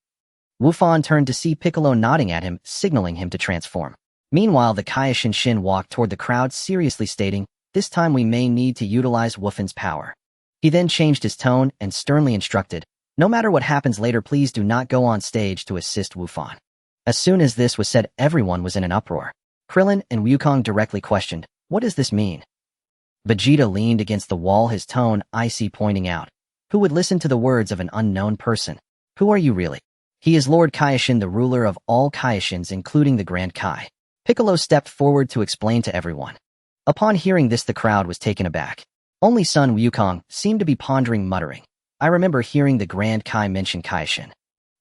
Wufan turned to see Piccolo nodding at him, signaling him to transform. Meanwhile, the Kaioshin walked toward the crowd, seriously stating, this time we may need to utilize Wufan's power. He then changed his tone and sternly instructed, no matter what happens later, please do not go on stage to assist Wufan. As soon as this was said, everyone was in an uproar. Krillin and Wukong directly questioned, what does this mean? Vegeta leaned against the wall, his tone icy, pointing out, who would listen to the words of an unknown person? Who are you really? He is Lord Kaioshin, the ruler of all Kaioshins, including the Grand Kai. Piccolo stepped forward to explain to everyone. Upon hearing this, the crowd was taken aback. Only Sun Wukong seemed to be pondering, muttering, I remember hearing the Grand Kai mention Kaioshin.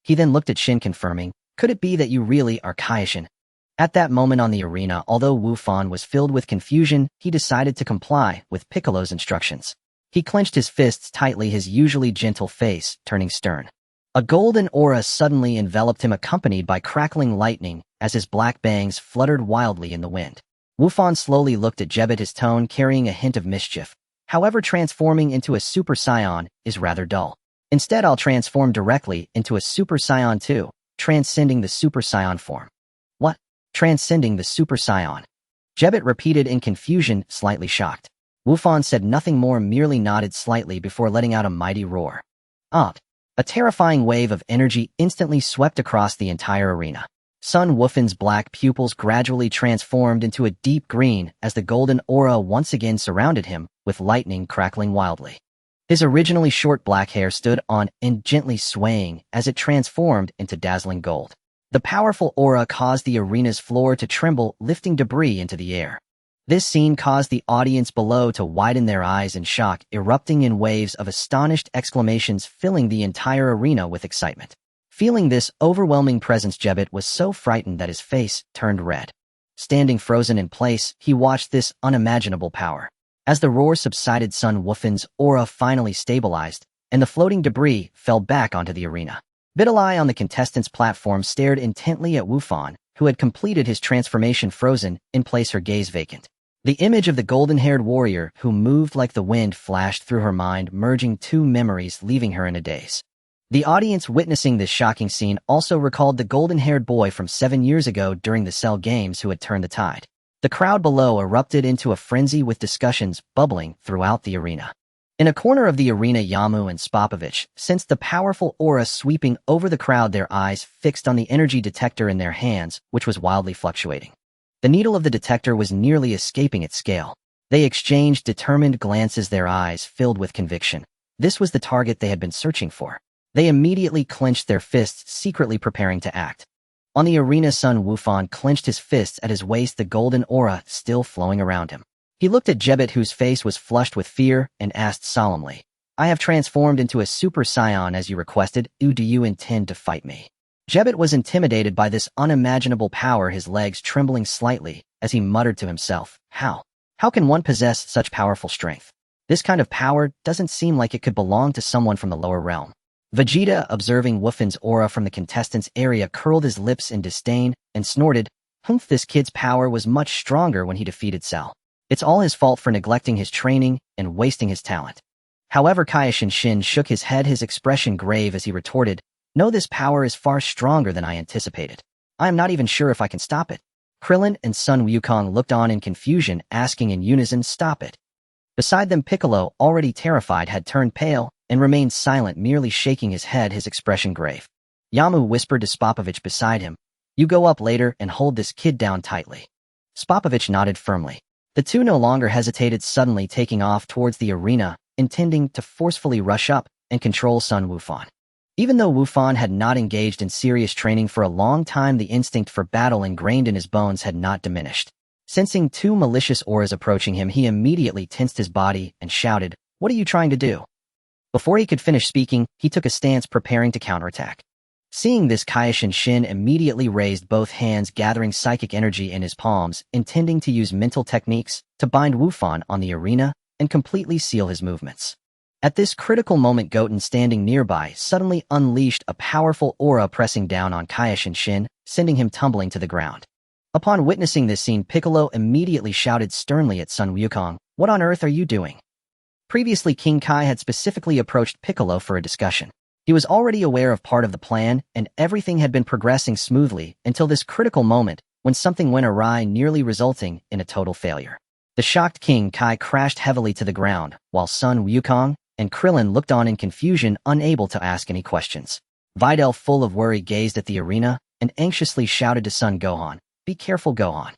He then looked at Shin, confirming, could it be that you really are Kaioshin? At that moment on the arena, although Wufan was filled with confusion, he decided to comply with Piccolo's instructions. He clenched his fists tightly, his usually gentle face turning stern. A golden aura suddenly enveloped him, accompanied by crackling lightning as his black bangs fluttered wildly in the wind. Wufan slowly looked at Jebet, his tone carrying a hint of mischief. However, transforming into a Super Saiyan is rather dull. Instead, I'll transform directly into a Super Saiyan 2, transcending the Super Saiyan form. What? Transcending the Super Saiyan? Jebet repeated in confusion, slightly shocked. Wufan said nothing more, merely nodded slightly before letting out a mighty roar. Up! A terrifying wave of energy instantly swept across the entire arena. Sun Wufan's black pupils gradually transformed into a deep green as the golden aura once again surrounded him, with lightning crackling wildly. His originally short black hair stood on end, gently swaying as it transformed into dazzling gold. The powerful aura caused the arena's floor to tremble, lifting debris into the air. This scene caused the audience below to widen their eyes in shock, erupting in waves of astonished exclamations, filling the entire arena with excitement. Feeling this overwhelming presence, Jebet was so frightened that his face turned red. Standing frozen in place, he watched this unimaginable power. As the roar subsided, Sun Wufan's aura finally stabilized, and the floating debris fell back onto the arena. Vitalai on the contestants' platform stared intently at Wufan, who had completed his transformation frozen, in place her gaze vacant. The image of the golden-haired warrior who moved like the wind flashed through her mind, merging two memories, leaving her in a daze. The audience witnessing this shocking scene also recalled the golden-haired boy from 7 years ago during the Cell Games who had turned the tide. The crowd below erupted into a frenzy with discussions bubbling throughout the arena. In a corner of the arena, Yamu and Spopovich sensed the powerful aura sweeping over the crowd, their eyes fixed on the energy detector in their hands, which was wildly fluctuating. The needle of the detector was nearly escaping its scale. They exchanged determined glances, their eyes filled with conviction. This was the target they had been searching for. They immediately clenched their fists, secretly preparing to act. On the arena, Sun Wufan clenched his fists at his waist, the golden aura still flowing around him. He looked at Jebet, whose face was flushed with fear, and asked solemnly, "I have transformed into a Super Saiyan as you requested. Do you intend to fight me?" Jebet was intimidated by this unimaginable power, his legs trembling slightly as he muttered to himself, How can one possess such powerful strength? This kind of power doesn't seem like it could belong to someone from the lower realm." Vegeta, observing Wufan's aura from the contestants' area, curled his lips in disdain and snorted, "Humph, this kid's power was much stronger when he defeated Cell. It's all his fault for neglecting his training and wasting his talent." However, Kaioshin Shin shook his head, his expression grave as he retorted, "No, this power is far stronger than I anticipated. I am not even sure if I can stop it." Krillin and Sun Wukong looked on in confusion, asking in unison, "Stop it." Beside them, Piccolo, already terrified, had turned pale and remained silent, merely shaking his head, his expression grave. Yamu whispered to Spopovich beside him, "You go up later and hold this kid down tightly." Spopovich nodded firmly. The two no longer hesitated, suddenly taking off towards the arena, intending to forcefully rush up and control Sun Wufan. Even though Wufan had not engaged in serious training for a long time, the instinct for battle ingrained in his bones had not diminished. Sensing two malicious auras approaching him, he immediately tensed his body and shouted, "What are you trying to do?" Before he could finish speaking, he took a stance, preparing to counterattack. Seeing this, Kaioshin Shin immediately raised both hands, gathering psychic energy in his palms, intending to use mental techniques to bind Wufan on the arena and completely seal his movements. At this critical moment, Goten, standing nearby, suddenly unleashed a powerful aura, pressing down on Kaioshin Shin, sending him tumbling to the ground. Upon witnessing this scene, Piccolo immediately shouted sternly at Sun Wukong, "What on earth are you doing?" Previously, King Kai had specifically approached Piccolo for a discussion. He was already aware of part of the plan, and everything had been progressing smoothly until this critical moment when something went awry, nearly resulting in a total failure. The shocked King Kai crashed heavily to the ground, while Sun Wukong and Krillin looked on in confusion, unable to ask any questions. Videl, full of worry, gazed at the arena and anxiously shouted to Son Gohan, "Be careful, Gohan."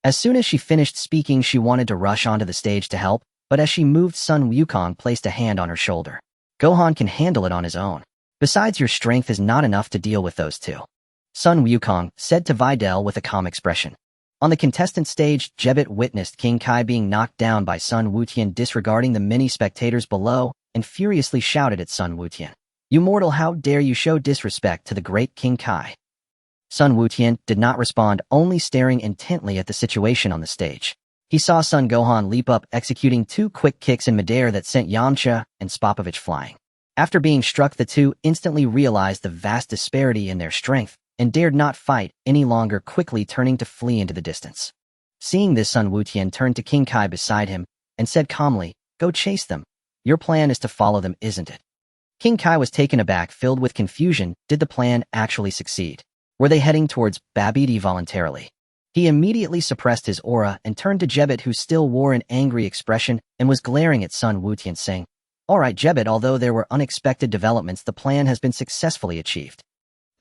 As soon as she finished speaking, she wanted to rush onto the stage to help, but as she moved, Sun Wukong placed a hand on her shoulder. "Gohan can handle it on his own. Besides, your strength is not enough to deal with those two," Sun Wukong said to Videl with a calm expression. On the contestant stage, Jebet witnessed King Kai being knocked down by Sun Wutian, disregarding the many spectators below, and furiously shouted at Sun Wutian, "You mortal, how dare you show disrespect to the great King Kai?" Sun Wutian did not respond, only staring intently at the situation on the stage. He saw Son Gohan leap up, executing two quick kicks in midair that sent Yamcha and Spopovich flying. After being struck, the two instantly realized the vast disparity in their strength and dared not fight any longer, quickly turning to flee into the distance. Seeing this, Sun Wutian turned to King Kai beside him and said calmly, "Go chase them. Your plan is to follow them, isn't it?" King Kai was taken aback, filled with confusion. Did the plan actually succeed? Were they heading towards Babidi voluntarily? He immediately suppressed his aura and turned to Jebet, who still wore an angry expression and was glaring at Sun Wutian, saying, "All right, Jebet, although there were unexpected developments, the plan has been successfully achieved."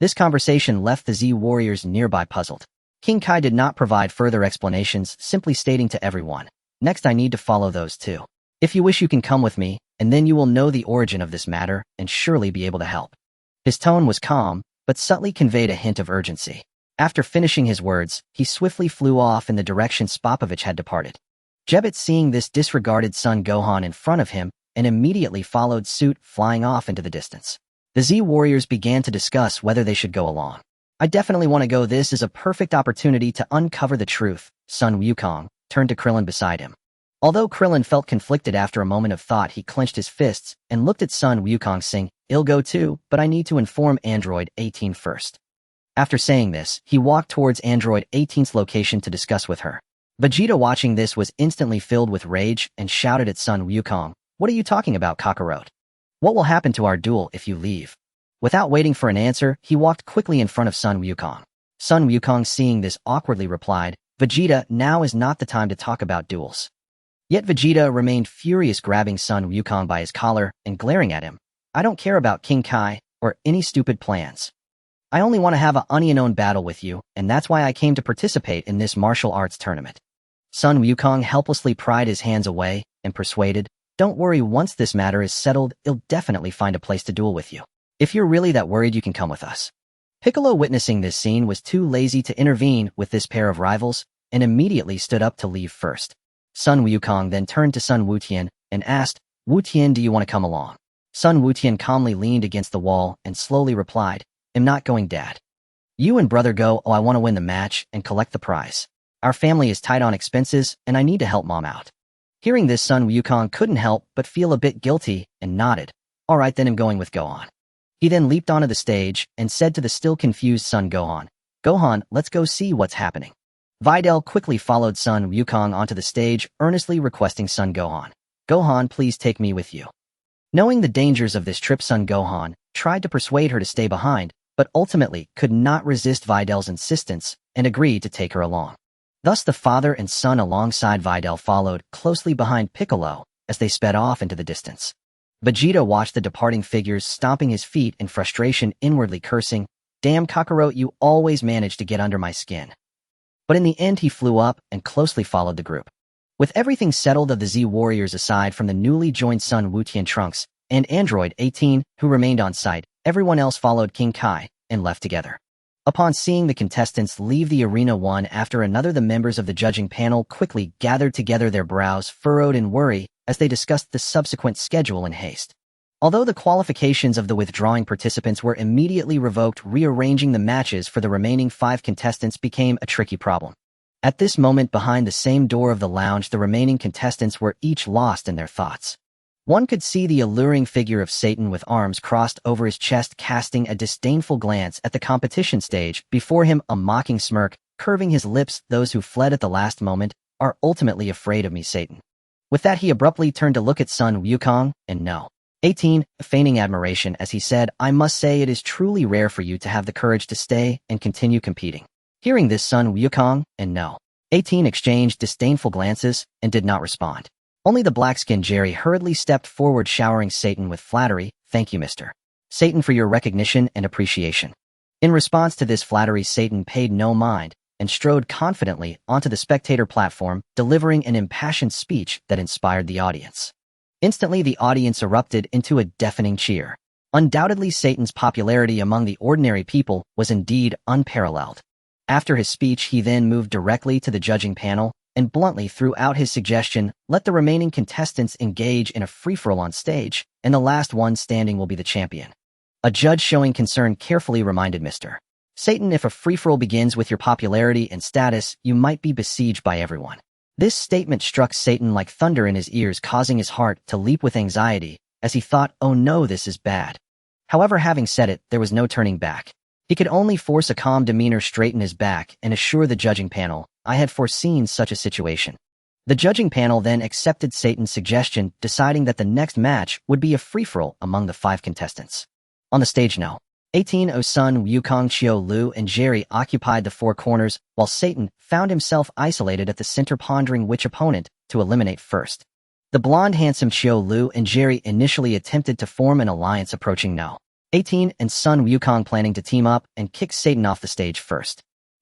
This conversation left the Z warriors nearby puzzled. King Kai did not provide further explanations, simply stating to everyone, "Next, I need to follow those two. If you wish, you can come with me, and then you will know the origin of this matter and surely be able to help." His tone was calm, but subtly conveyed a hint of urgency. After finishing his words, he swiftly flew off in the direction Spopovich had departed. Jebet, seeing this, disregarded Son Gohan in front of him and immediately followed suit, flying off into the distance. The Z warriors began to discuss whether they should go along. "I definitely want to go. This is a perfect opportunity to uncover the truth." Sun Wukong turned to Krillin beside him. Although Krillin felt conflicted after a moment of thought, he clenched his fists and looked at Sun Wukong, saying, "I'll go too, but I need to inform Android 18 first." After saying this, he walked towards Android 18's location to discuss with her. Vegeta, watching this, was instantly filled with rage and shouted at Sun Wukong, "What are you talking about, Kakarot? What will happen to our duel if you leave?" Without waiting for an answer, he walked quickly in front of Sun Wukong. Sun Wukong, seeing this, awkwardly replied, "Vegeta, now is not the time to talk about duels." Yet Vegeta remained furious, grabbing Sun Wukong by his collar and glaring at him. "I don't care about King Kai or any stupid plans. I only want to have an onion battle with you, and that's why I came to participate in this martial arts tournament." Sun Wukong helplessly pried his hands away and persuaded, "Don't worry, once this matter is settled, I'll definitely find a place to duel with you. If you're really that worried, you can come with us." Piccolo, witnessing this scene, was too lazy to intervene with this pair of rivals and immediately stood up to leave first. Sun Wukong then turned to Sun Wutian and asked, "Wutian, do you want to come along?" Sun Wutian calmly leaned against the wall and slowly replied, "I'm not going, Dad. You and brother go. I want to win the match and collect the prize. Our family is tight on expenses and I need to help Mom out." Hearing this, Sun Wukong couldn't help but feel a bit guilty and nodded. "All right, then I'm going with Gohan." He then leaped onto the stage and said to the still confused Son Gohan, "Gohan, let's go see what's happening." Videl quickly followed Sun Wukong onto the stage, earnestly requesting Son Gohan, "Gohan, please take me with you." Knowing the dangers of this trip, Son Gohan tried to persuade her to stay behind, but ultimately could not resist Videl's insistence and agreed to take her along. Thus the father and son alongside Videl followed closely behind Piccolo as they sped off into the distance. Vegeta watched the departing figures, stomping his feet in frustration, inwardly cursing, "Damn Kakarot, you always manage to get under my skin." But in the end, he flew up and closely followed the group. With everything settled of the Z warriors aside from the newly joined Sun Wutian Trunks and Android 18, who remained on site, everyone else followed King Kai and left together. Upon seeing the contestants leave the arena one after another, the members of the judging panel quickly gathered together, their brows furrowed in worry as they discussed the subsequent schedule in haste. Although the qualifications of the withdrawing participants were immediately revoked, rearranging the matches for the remaining 5 contestants became a tricky problem. At this moment, behind the same door of the lounge, the remaining contestants were each lost in their thoughts. One could see the alluring figure of Satan with arms crossed over his chest, casting a disdainful glance at the competition stage. Before him, a mocking smirk, curving his lips. "Those who fled at the last moment are ultimately afraid of me, Satan." With that, he abruptly turned to look at Sun Wukong and No. 18, feigning admiration as he said, "I must say it is truly rare for you to have the courage to stay and continue competing." Hearing this, Sun Wukong and No. 18 exchanged disdainful glances and did not respond. Only the black-skinned Jerry hurriedly stepped forward, showering Satan with flattery, "Thank you, Mr. Satan, for your recognition and appreciation." In response to this flattery, Satan paid no mind and strode confidently onto the spectator platform, delivering an impassioned speech that inspired the audience. Instantly, the audience erupted into a deafening cheer. Undoubtedly, Satan's popularity among the ordinary people was indeed unparalleled. After his speech, he then moved directly to the judging panel and bluntly threw out his suggestion, "Let the remaining contestants engage in a free-for-all on stage, and the last one standing will be the champion." A judge, showing concern, carefully reminded Mr. Satan, "If a free-for-all begins with your popularity and status, you might be besieged by everyone." This statement struck Satan like thunder in his ears, causing his heart to leap with anxiety as he thought, "Oh no, this is bad." However, having said it, there was no turning back. He could only force a calm demeanor, straighten his back, and assure the judging panel, "I had foreseen such a situation." The judging panel then accepted Satan's suggestion, deciding that the next match would be a free-for-all among the 5 contestants. On the stage, No. 18, Sun Wukong, Chiu Lu, and Jerry occupied the 4 corners, while Satan found himself isolated at the center, pondering which opponent to eliminate first. The blonde, handsome Chiu Lu and Jerry initially attempted to form an alliance, approaching No. 18 and Sun Wukong, planning to team up and kick Satan off the stage first.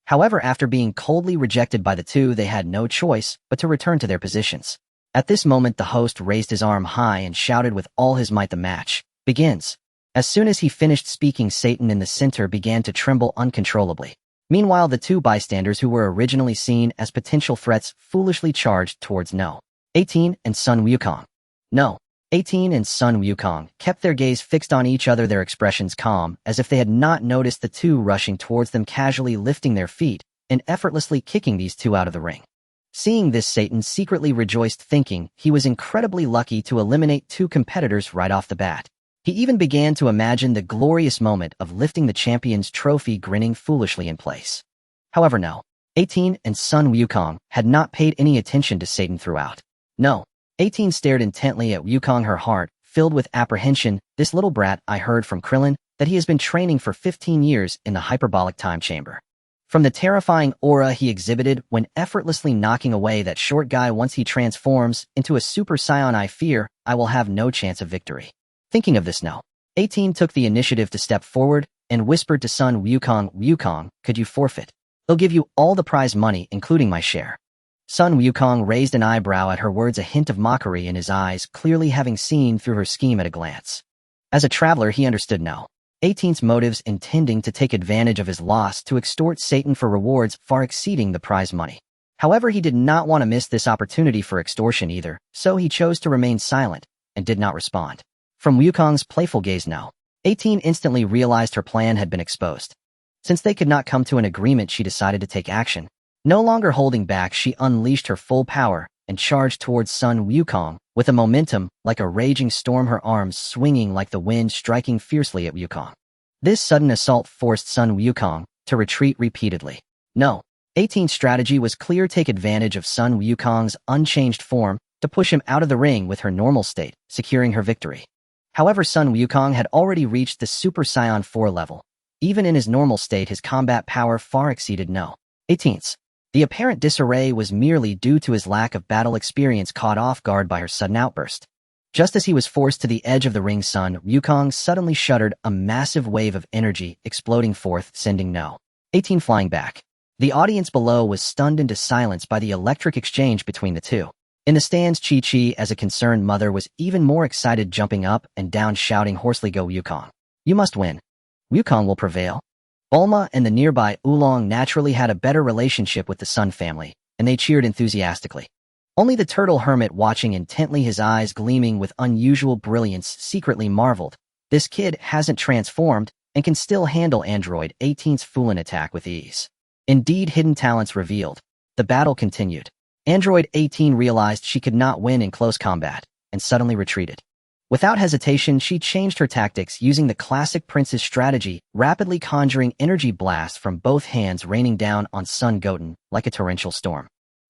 However, after being coldly rejected by the two, they had no choice but to return to their positions. At this moment, the host raised his arm high and shouted with all his might, "The match begins." As soon as he finished speaking, Satan in the center began to tremble uncontrollably. Meanwhile, the 2 bystanders who were originally seen as potential threats foolishly charged towards No. 18 and Sun Wukong. No. 18 and Sun Wukong kept their gaze fixed on each other, their expressions calm, as if they had not noticed the 2 rushing towards them, casually lifting their feet and effortlessly kicking these 2 out of the ring. Seeing this, Satan secretly rejoiced, thinking he was incredibly lucky to eliminate 2 competitors right off the bat. He even began to imagine the glorious moment of lifting the champion's trophy, grinning foolishly in place. However, no. 18 and Sun Wukong had not paid any attention to Satan throughout. No. 18 stared intently at Wukong, her heart filled with apprehension. This little brat, I heard from Krillin that he has been training for 15 years in the hyperbolic time chamber. From the terrifying aura he exhibited when effortlessly knocking away that short guy once he transforms into a Super Saiyan, I fear I will have no chance of victory. Thinking of this, no. 18 took the initiative to step forward and whispered to Sun Wukong, Wukong, could you forfeit? I'll give you all the prize money, including my share. Sun Wukong raised an eyebrow at her words, a hint of mockery in his eyes, clearly having seen through her scheme at a glance. As a traveler, he understood no. 18's motives, intending to take advantage of his loss to extort Satan for rewards far exceeding the prize money. However, he did not want to miss this opportunity for extortion either, so he chose to remain silent and did not respond. From Wukong's playful gaze, no. 18 instantly realized her plan had been exposed. Since they could not come to an agreement, she decided to take action. No longer holding back, she unleashed her full power and charged towards Sun Wukong with a momentum like a raging storm, her arms swinging like the wind, striking fiercely at Wukong. This sudden assault forced Sun Wukong to retreat repeatedly. No. 18's strategy was clear: take advantage of Sun Wukong's unchanged form to push him out of the ring with her normal state, securing her victory. However, Sun Wukong had already reached the Super Saiyan 4 level. Even in his normal state, his combat power far exceeded no. 18's. The apparent disarray was merely due to his lack of battle experience, caught off guard by her sudden outburst. Just as he was forced to the edge of the ring, Sun Wukong suddenly shuddered, a massive wave of energy exploding forth, sending no. 18 flying back. The audience below was stunned into silence by the electric exchange between the two. In the stands, Chi-Chi, as a concerned mother, was even more excited, jumping up and down, shouting hoarsely, "Go Wukong! You must win! Wukong will prevail!" Bulma and the nearby Oolong naturally had a better relationship with the Sun family, and they cheered enthusiastically. Only the turtle hermit, watching intently, his eyes gleaming with unusual brilliance, secretly marveled. This kid hasn't transformed and can still handle Android 18's Fulin attack with ease. Indeed, hidden talents revealed. The battle continued. Android 18 realized she could not win in close combat, and suddenly retreated. Without hesitation, she changed her tactics, using the classic princess strategy, rapidly conjuring energy blasts from both hands, raining down on Son Goten like a torrential storm.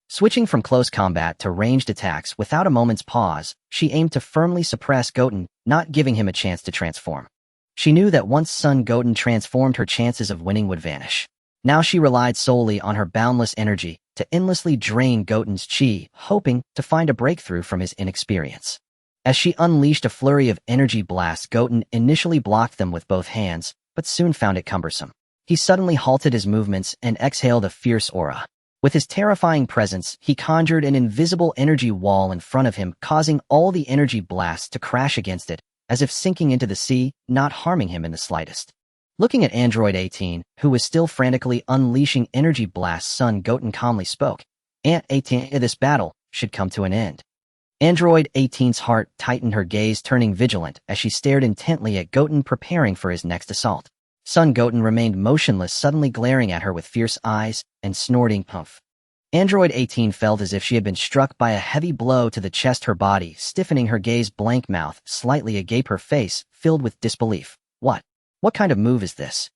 Switching from close combat to ranged attacks without a moment's pause, she aimed to firmly suppress Goten, not giving him a chance to transform. She knew that once Son Goten transformed, her chances of winning would vanish. Now she relied solely on her boundless energy to endlessly drain Goten's chi, hoping to find a breakthrough from his inexperience. As she unleashed a flurry of energy blasts, Goten initially blocked them with both hands, but soon found it cumbersome. He suddenly halted his movements and exhaled a fierce aura. With his terrifying presence, he conjured an invisible energy wall in front of him, causing all the energy blasts to crash against it, as if sinking into the sea, not harming him in the slightest. Looking at Android 18, who was still frantically unleashing energy blasts, Son Goten calmly spoke. "Aunt 18, this battle should come to an end." Android 18's heart tightened, her gaze turning vigilant as she stared intently at Goten, preparing for his next assault. Son Goten remained motionless, suddenly glaring at her with fierce eyes and snorting puff. Android 18 felt as if she had been struck by a heavy blow to the chest, her body stiffening, her gaze blank, mouth slightly agape, her face filled with disbelief. What kind of move is this?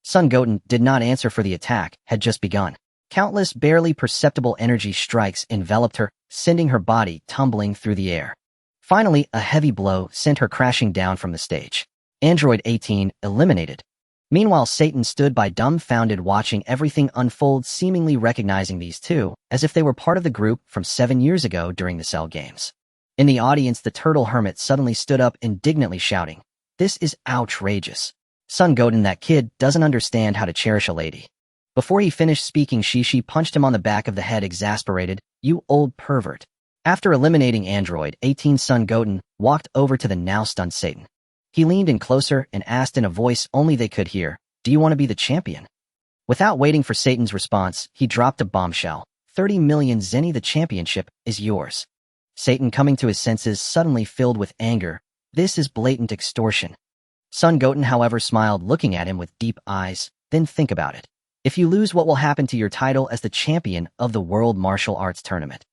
Son Goten did not answer, for the attack had just begun. Countless barely perceptible energy strikes enveloped her, sending her body tumbling through the air. Finally, a heavy blow sent her crashing down from the stage. Android 18 eliminated. Meanwhile, Satan stood by, dumbfounded, watching everything unfold, seemingly recognizing these two as if they were part of the group from 7 years ago during the Cell Games. In the audience, the turtle hermit suddenly stood up, indignantly shouting, "This is outrageous. Son Goten, that kid doesn't understand how to cherish a lady." Before he finished speaking, she punched him on the back of the head, exasperated. "You old pervert." After eliminating Android 18, Son Goten walked over to the now stunned Satan. He leaned in closer and asked in a voice only they could hear, "Do you want to be the champion?" Without waiting for Satan's response, he dropped a bombshell. 30 million zeni, the championship is yours. Satan, coming to his senses, suddenly filled with anger. This is blatant extortion. Son Goten, however, smiled, looking at him with deep eyes. "Then think about it. If you lose, what will happen to your title as the champion of the World Martial Arts Tournament?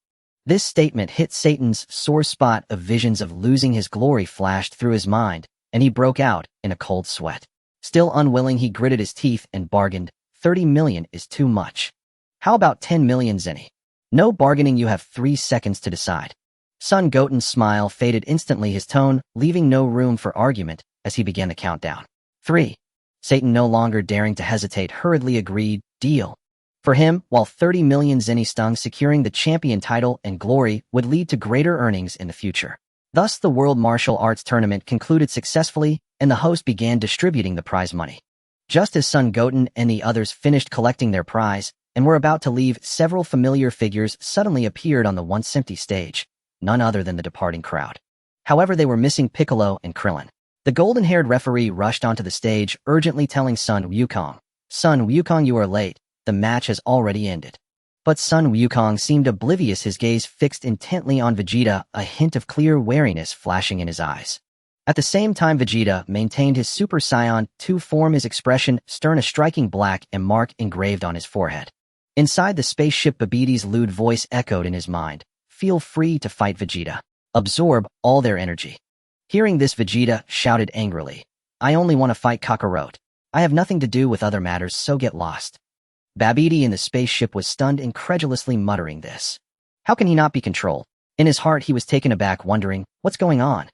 This statement hit Satan's sore spot. Of visions of losing his glory flashed through his mind, and he broke out in a cold sweat. Still unwilling, he gritted his teeth and bargained. 30 million is too much. How about 10 million zenny? No bargaining, you have 3 seconds to decide. Son Goten's smile faded instantly, his tone leaving no room for argument as he began the countdown. 3. Satan, no longer daring to hesitate, hurriedly agreed. Deal. For him, while 30 million zenny stung, securing the champion title and glory would lead to greater earnings in the future. Thus, the World Martial Arts Tournament concluded successfully, and the host began distributing the prize money. Just as Son Goten and the others finished collecting their prize and were about to leave, several familiar figures suddenly appeared on the once empty stage, none other than the departing crowd. However, they were missing Piccolo and Krillin. The golden-haired referee rushed onto the stage, urgently telling Sun Wukong, "Son Wukong, you are late. The match has already ended." But Sun Wukong seemed oblivious, his gaze fixed intently on Vegeta, a hint of clear wariness flashing in his eyes. At the same time, Vegeta maintained his Super Saiyan 2 form, his expression stern, a striking black M mark engraved on his forehead. Inside the spaceship, Babidi lewd voice echoed in his mind, "Feel free to fight, Vegeta. Absorb all their energy." Hearing this, Vegeta shouted angrily, "I only want to fight Kakarot. I have nothing to do with other matters, so get lost." Babidi in the spaceship was stunned, incredulously muttering this. How can he not be controlled? In his heart, he was taken aback, wondering, what's going on?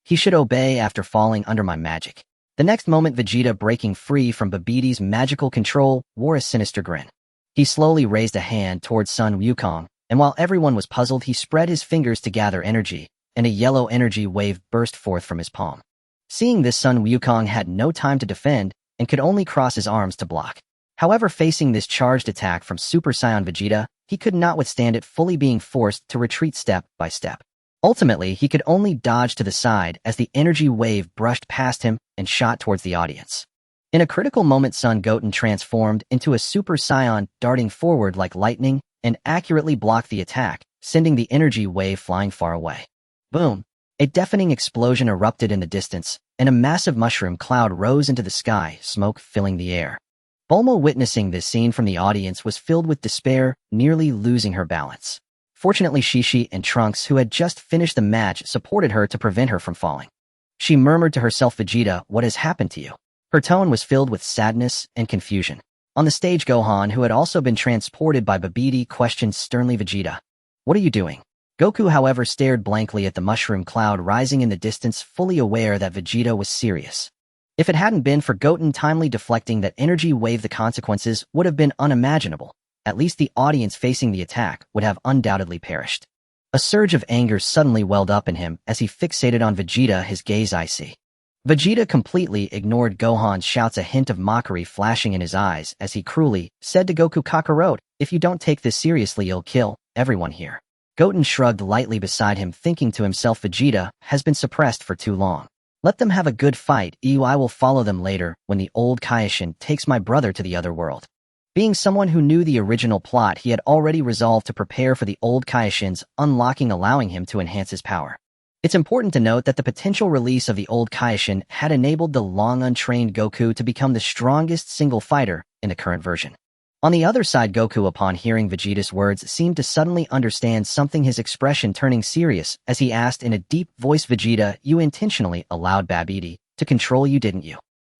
He should obey after falling under my magic. The next moment, Vegeta, breaking free from Babidi's magical control, wore a sinister grin. He slowly raised a hand towards Sun Wukong, and while everyone was puzzled, he spread his fingers to gather energy, and a yellow energy wave burst forth from his palm. Seeing this, Sun Wukong had no time to defend and could only cross his arms to block. However, facing this charged attack from Super Saiyan Vegeta, he could not withstand it, fully being forced to retreat step by step. Ultimately, he could only dodge to the side as the energy wave brushed past him and shot towards the audience. In a critical moment, Son Goten transformed into a Super Saiyan, darting forward like lightning and accurately blocked the attack, sending the energy wave flying far away. Boom! A deafening explosion erupted in the distance, and a massive mushroom cloud rose into the sky, smoke filling the air. Bulma, witnessing this scene from the audience, was filled with despair, nearly losing her balance. Fortunately, Shishi and Trunks, who had just finished the match, supported her to prevent her from falling. She murmured to herself, "Vegeta, what has happened to you?" Her tone was filled with sadness and confusion. On the stage, Gohan, who had also been transported by Babidi, questioned sternly, "Vegeta, what are you doing?" Goku, however, stared blankly at the mushroom cloud rising in the distance, fully aware that Vegeta was serious. If it hadn't been for Goten timely deflecting that energy wave, the consequences would have been unimaginable. At least the audience facing the attack would have undoubtedly perished. A surge of anger suddenly welled up in him as he fixated on Vegeta, his gaze icy. Vegeta completely ignored Gohan's shouts, a hint of mockery flashing in his eyes as he cruelly said to Goku, "Kakarot, if you don't take this seriously, you'll kill everyone here." Goten shrugged lightly beside him, thinking to himself, "Vegeta has been suppressed for too long. Let them have a good fight. I will follow them later when the old Kaioshin takes my brother to the other world." Being someone who knew the original plot, he had already resolved to prepare for the old Kaioshin's unlocking, allowing him to enhance his power. It's important to note that the potential release of the old Kaioshin had enabled the long untrained Goku to become the strongest single fighter in the current version. On the other side, Goku, upon hearing Vegeta's words, seemed to suddenly understand something, his expression turning serious as he asked in a deep voice, "Vegeta, you intentionally allowed Babidi to control you, didn't you?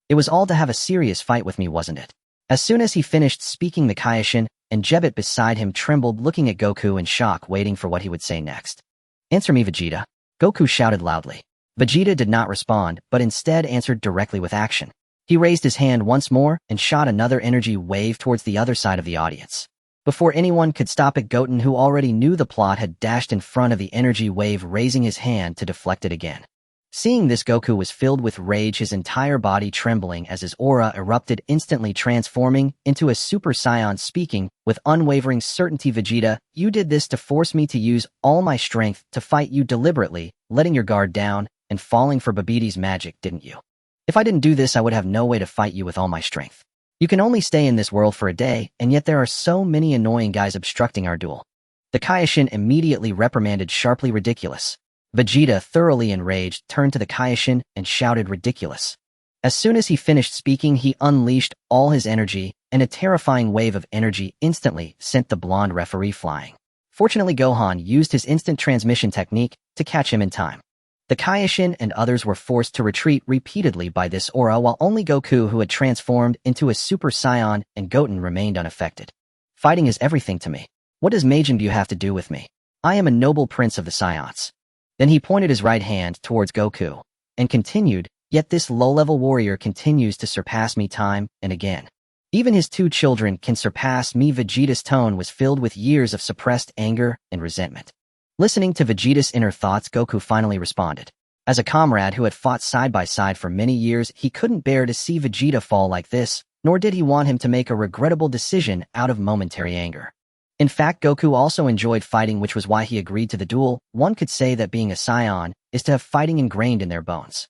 It was all to have a serious fight with me, wasn't it?" As soon as he finished speaking, the Kaioshin and Jebet beside him trembled, looking at Goku in shock, waiting for what he would say next. "Answer me, Vegeta," Goku shouted loudly. Vegeta did not respond, but instead answered directly with action. He raised his hand once more and shot another energy wave towards the other side of the audience. Before anyone could stop it, Goten, who already knew the plot, had dashed in front of the energy wave, raising his hand to deflect it again. Seeing this, Goku was filled with rage, his entire body trembling as his aura erupted, instantly transforming into a Super Saiyan, speaking with unwavering certainty, "Vegeta, you did this to force me to use all my strength to fight you, deliberately letting your guard down and falling for Babidi's magic, didn't you? If I didn't do this, I would have no way to fight you with all my strength. You can only stay in this world for a day, and yet there are so many annoying guys obstructing our duel." The Kaioshin immediately reprimanded sharply, "Ridiculous." Vegeta, thoroughly enraged, turned to the Kaioshin and shouted, "Ridiculous." As soon as he finished speaking, he unleashed all his energy and a terrifying wave of energy instantly sent the blonde referee flying. Fortunately, Gohan used his instant transmission technique to catch him in time. The Kaioshin and others were forced to retreat repeatedly by this aura, while only Goku, who had transformed into a Super Saiyan, and Goten remained unaffected. Fighting is everything to me. What does Majin Buu have to do with me? I am a noble prince of the Saiyans. Then he pointed his right hand towards Goku and continued, yet this low-level warrior continues to surpass me time and again. Even his two children can surpass me. Vegeta's tone was filled with years of suppressed anger and resentment. Listening to Vegeta's inner thoughts, Goku finally responded. As a comrade who had fought side by side for many years, he couldn't bear to see Vegeta fall like this, nor did he want him to make a regrettable decision out of momentary anger. In fact, Goku also enjoyed fighting, which was why he agreed to the duel. One could say that being a Saiyan is to have fighting ingrained in their bones.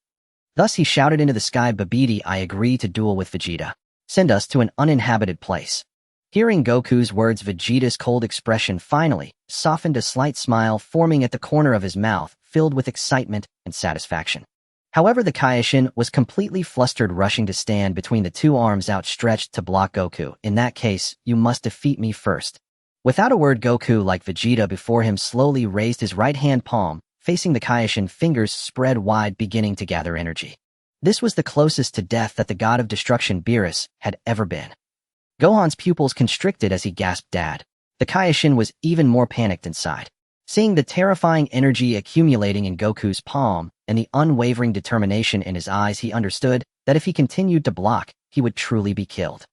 Thus he shouted into the sky, "Babidi, I agree to duel with Vegeta. Send us to an uninhabited place." Hearing Goku's words, Vegeta's cold expression finally softened, a slight smile forming at the corner of his mouth, filled with excitement and satisfaction. However, the Kaioshin was completely flustered, rushing to stand between the two arms outstretched to block Goku. "In that case, you must defeat me first." Without a word, Goku, like Vegeta before him, slowly raised his right hand palm, facing the Kaioshin, fingers spread wide, beginning to gather energy. This was the closest to death that the god of destruction Beerus had ever been. Gohan's pupils constricted as he gasped, "Dad." The Kaioshin was even more panicked inside. Seeing the terrifying energy accumulating in Goku's palm and the unwavering determination in his eyes, he understood that if he continued to block, he would truly be killed.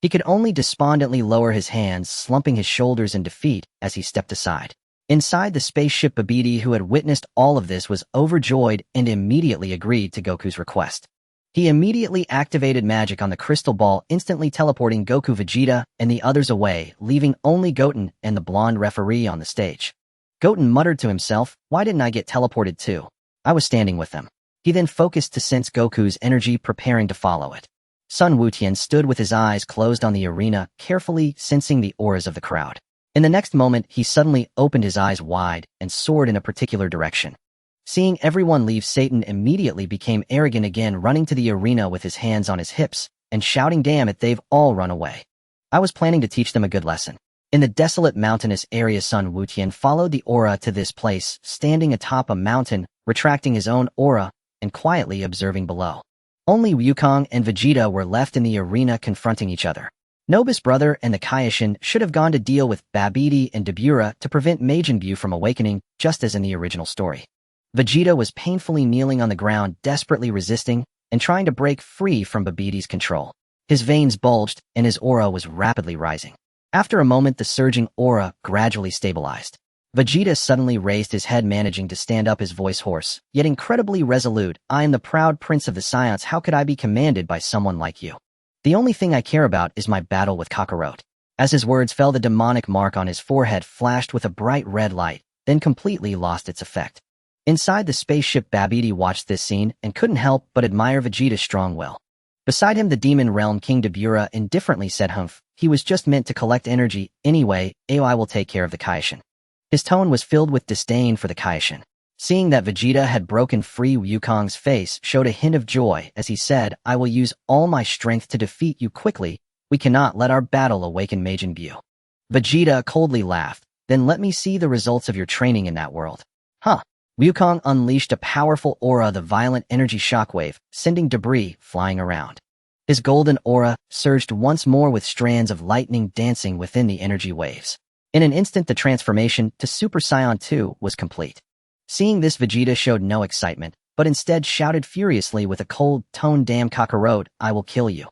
He could only despondently lower his hands, slumping his shoulders in defeat as he stepped aside. Inside the spaceship, Babidi, who had witnessed all of this, was overjoyed and immediately agreed to Goku's request. He immediately activated magic on the crystal ball, instantly teleporting Goku, Vegeta, and the others away, leaving only Goten and the blonde referee on the stage. Goten muttered to himself, "Why didn't I get teleported too? I was standing with them." He then focused to sense Goku's energy, preparing to follow it. Sun Wutian stood with his eyes closed on the arena, carefully sensing the auras of the crowd. In the next moment, he suddenly opened his eyes wide and soared in a particular direction. Seeing everyone leave, Satan immediately became arrogant again, running to the arena with his hands on his hips and shouting, "Damn it, they've all run away. I was planning to teach them a good lesson." In the desolate mountainous area, Sun Wutian followed the aura to this place, standing atop a mountain, retracting his own aura and quietly observing below. Only Wukong and Vegeta were left in the arena, confronting each other. Nobis brother and the Kaioshin should have gone to deal with Babidi and Dabura to prevent Majin Buu from awakening, just as in the original story. Vegeta was painfully kneeling on the ground, desperately resisting and trying to break free from Babidi's control. His veins bulged and his aura was rapidly rising. After a moment, the surging aura gradually stabilized. Vegeta suddenly raised his head, managing to stand up, his voice hoarse, yet incredibly resolute. "I am the proud prince of the Saiyans. How could I be commanded by someone like you? The only thing I care about is my battle with Kakarot." As his words fell, the demonic mark on his forehead flashed with a bright red light, then completely lost its effect. Inside the spaceship, Babidi watched this scene and couldn't help but admire Vegeta's strong will. Beside him, the Demon Realm King Dabura indifferently said, "Humph, he was just meant to collect energy. Anyway, I will take care of the Kaioshin." His tone was filled with disdain for the Kaioshin. Seeing that Vegeta had broken free, Wukong's face showed a hint of joy as he said, "I will use all my strength to defeat you quickly. We cannot let our battle awaken Majin Buu." Vegeta coldly laughed. "Then let me see the results of your training in that world." "Huh." Wukong unleashed a powerful aura, the violent energy shockwave, sending debris flying around. His golden aura surged once more with strands of lightning dancing within the energy waves. In an instant, the transformation to Super Saiyan 2 was complete. Seeing this, Vegeta showed no excitement, but instead shouted furiously with a cold tone, "Damn Kakarot, I will kill you.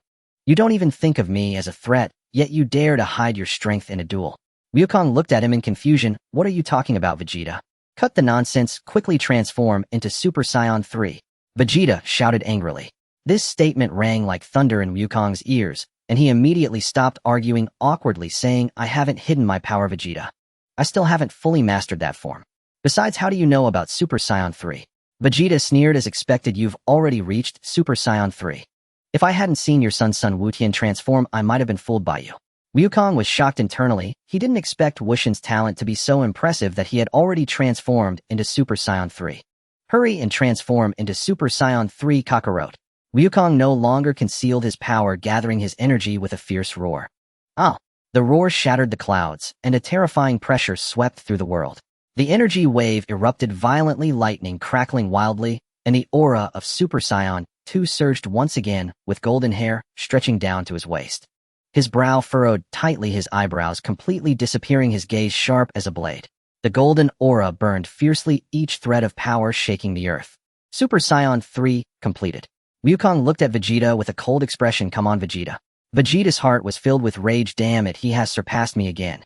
You don't even think of me as a threat, yet you dare to hide your strength in a duel." Wukong looked at him in confusion. "What are you talking about, Vegeta? Cut the nonsense, quickly transform into Super Saiyan 3. Vegeta shouted angrily. This statement rang like thunder in Wukong's ears, and he immediately stopped arguing, awkwardly saying, "I haven't hidden my power, Vegeta. I still haven't fully mastered that form. Besides, how do you know about Super Saiyan 3? Vegeta sneered. "As expected, you've already reached Super Saiyan 3. If I hadn't seen your son Sun Wutian transform, I might have been fooled by you." Wukong was shocked internally. He didn't expect Wushin's talent to be so impressive that he had already transformed into Super Saiyan 3. "Hurry and transform into Super Saiyan 3, Kakarot." Wukong no longer concealed his power, gathering his energy with a fierce roar. Ah! The roar shattered the clouds, and a terrifying pressure swept through the world. The energy wave erupted violently, lightning crackling wildly, and the aura of Super Saiyan 2 surged once again, with golden hair stretching down to his waist. His brow furrowed tightly, his eyebrows completely disappearing, his gaze sharp as a blade. The golden aura burned fiercely, each thread of power shaking the earth. Super Saiyan 3 completed. Wukong looked at Vegeta with a cold expression. Come on, Vegeta. Vegeta's heart was filled with rage. Damn it, he has surpassed me again.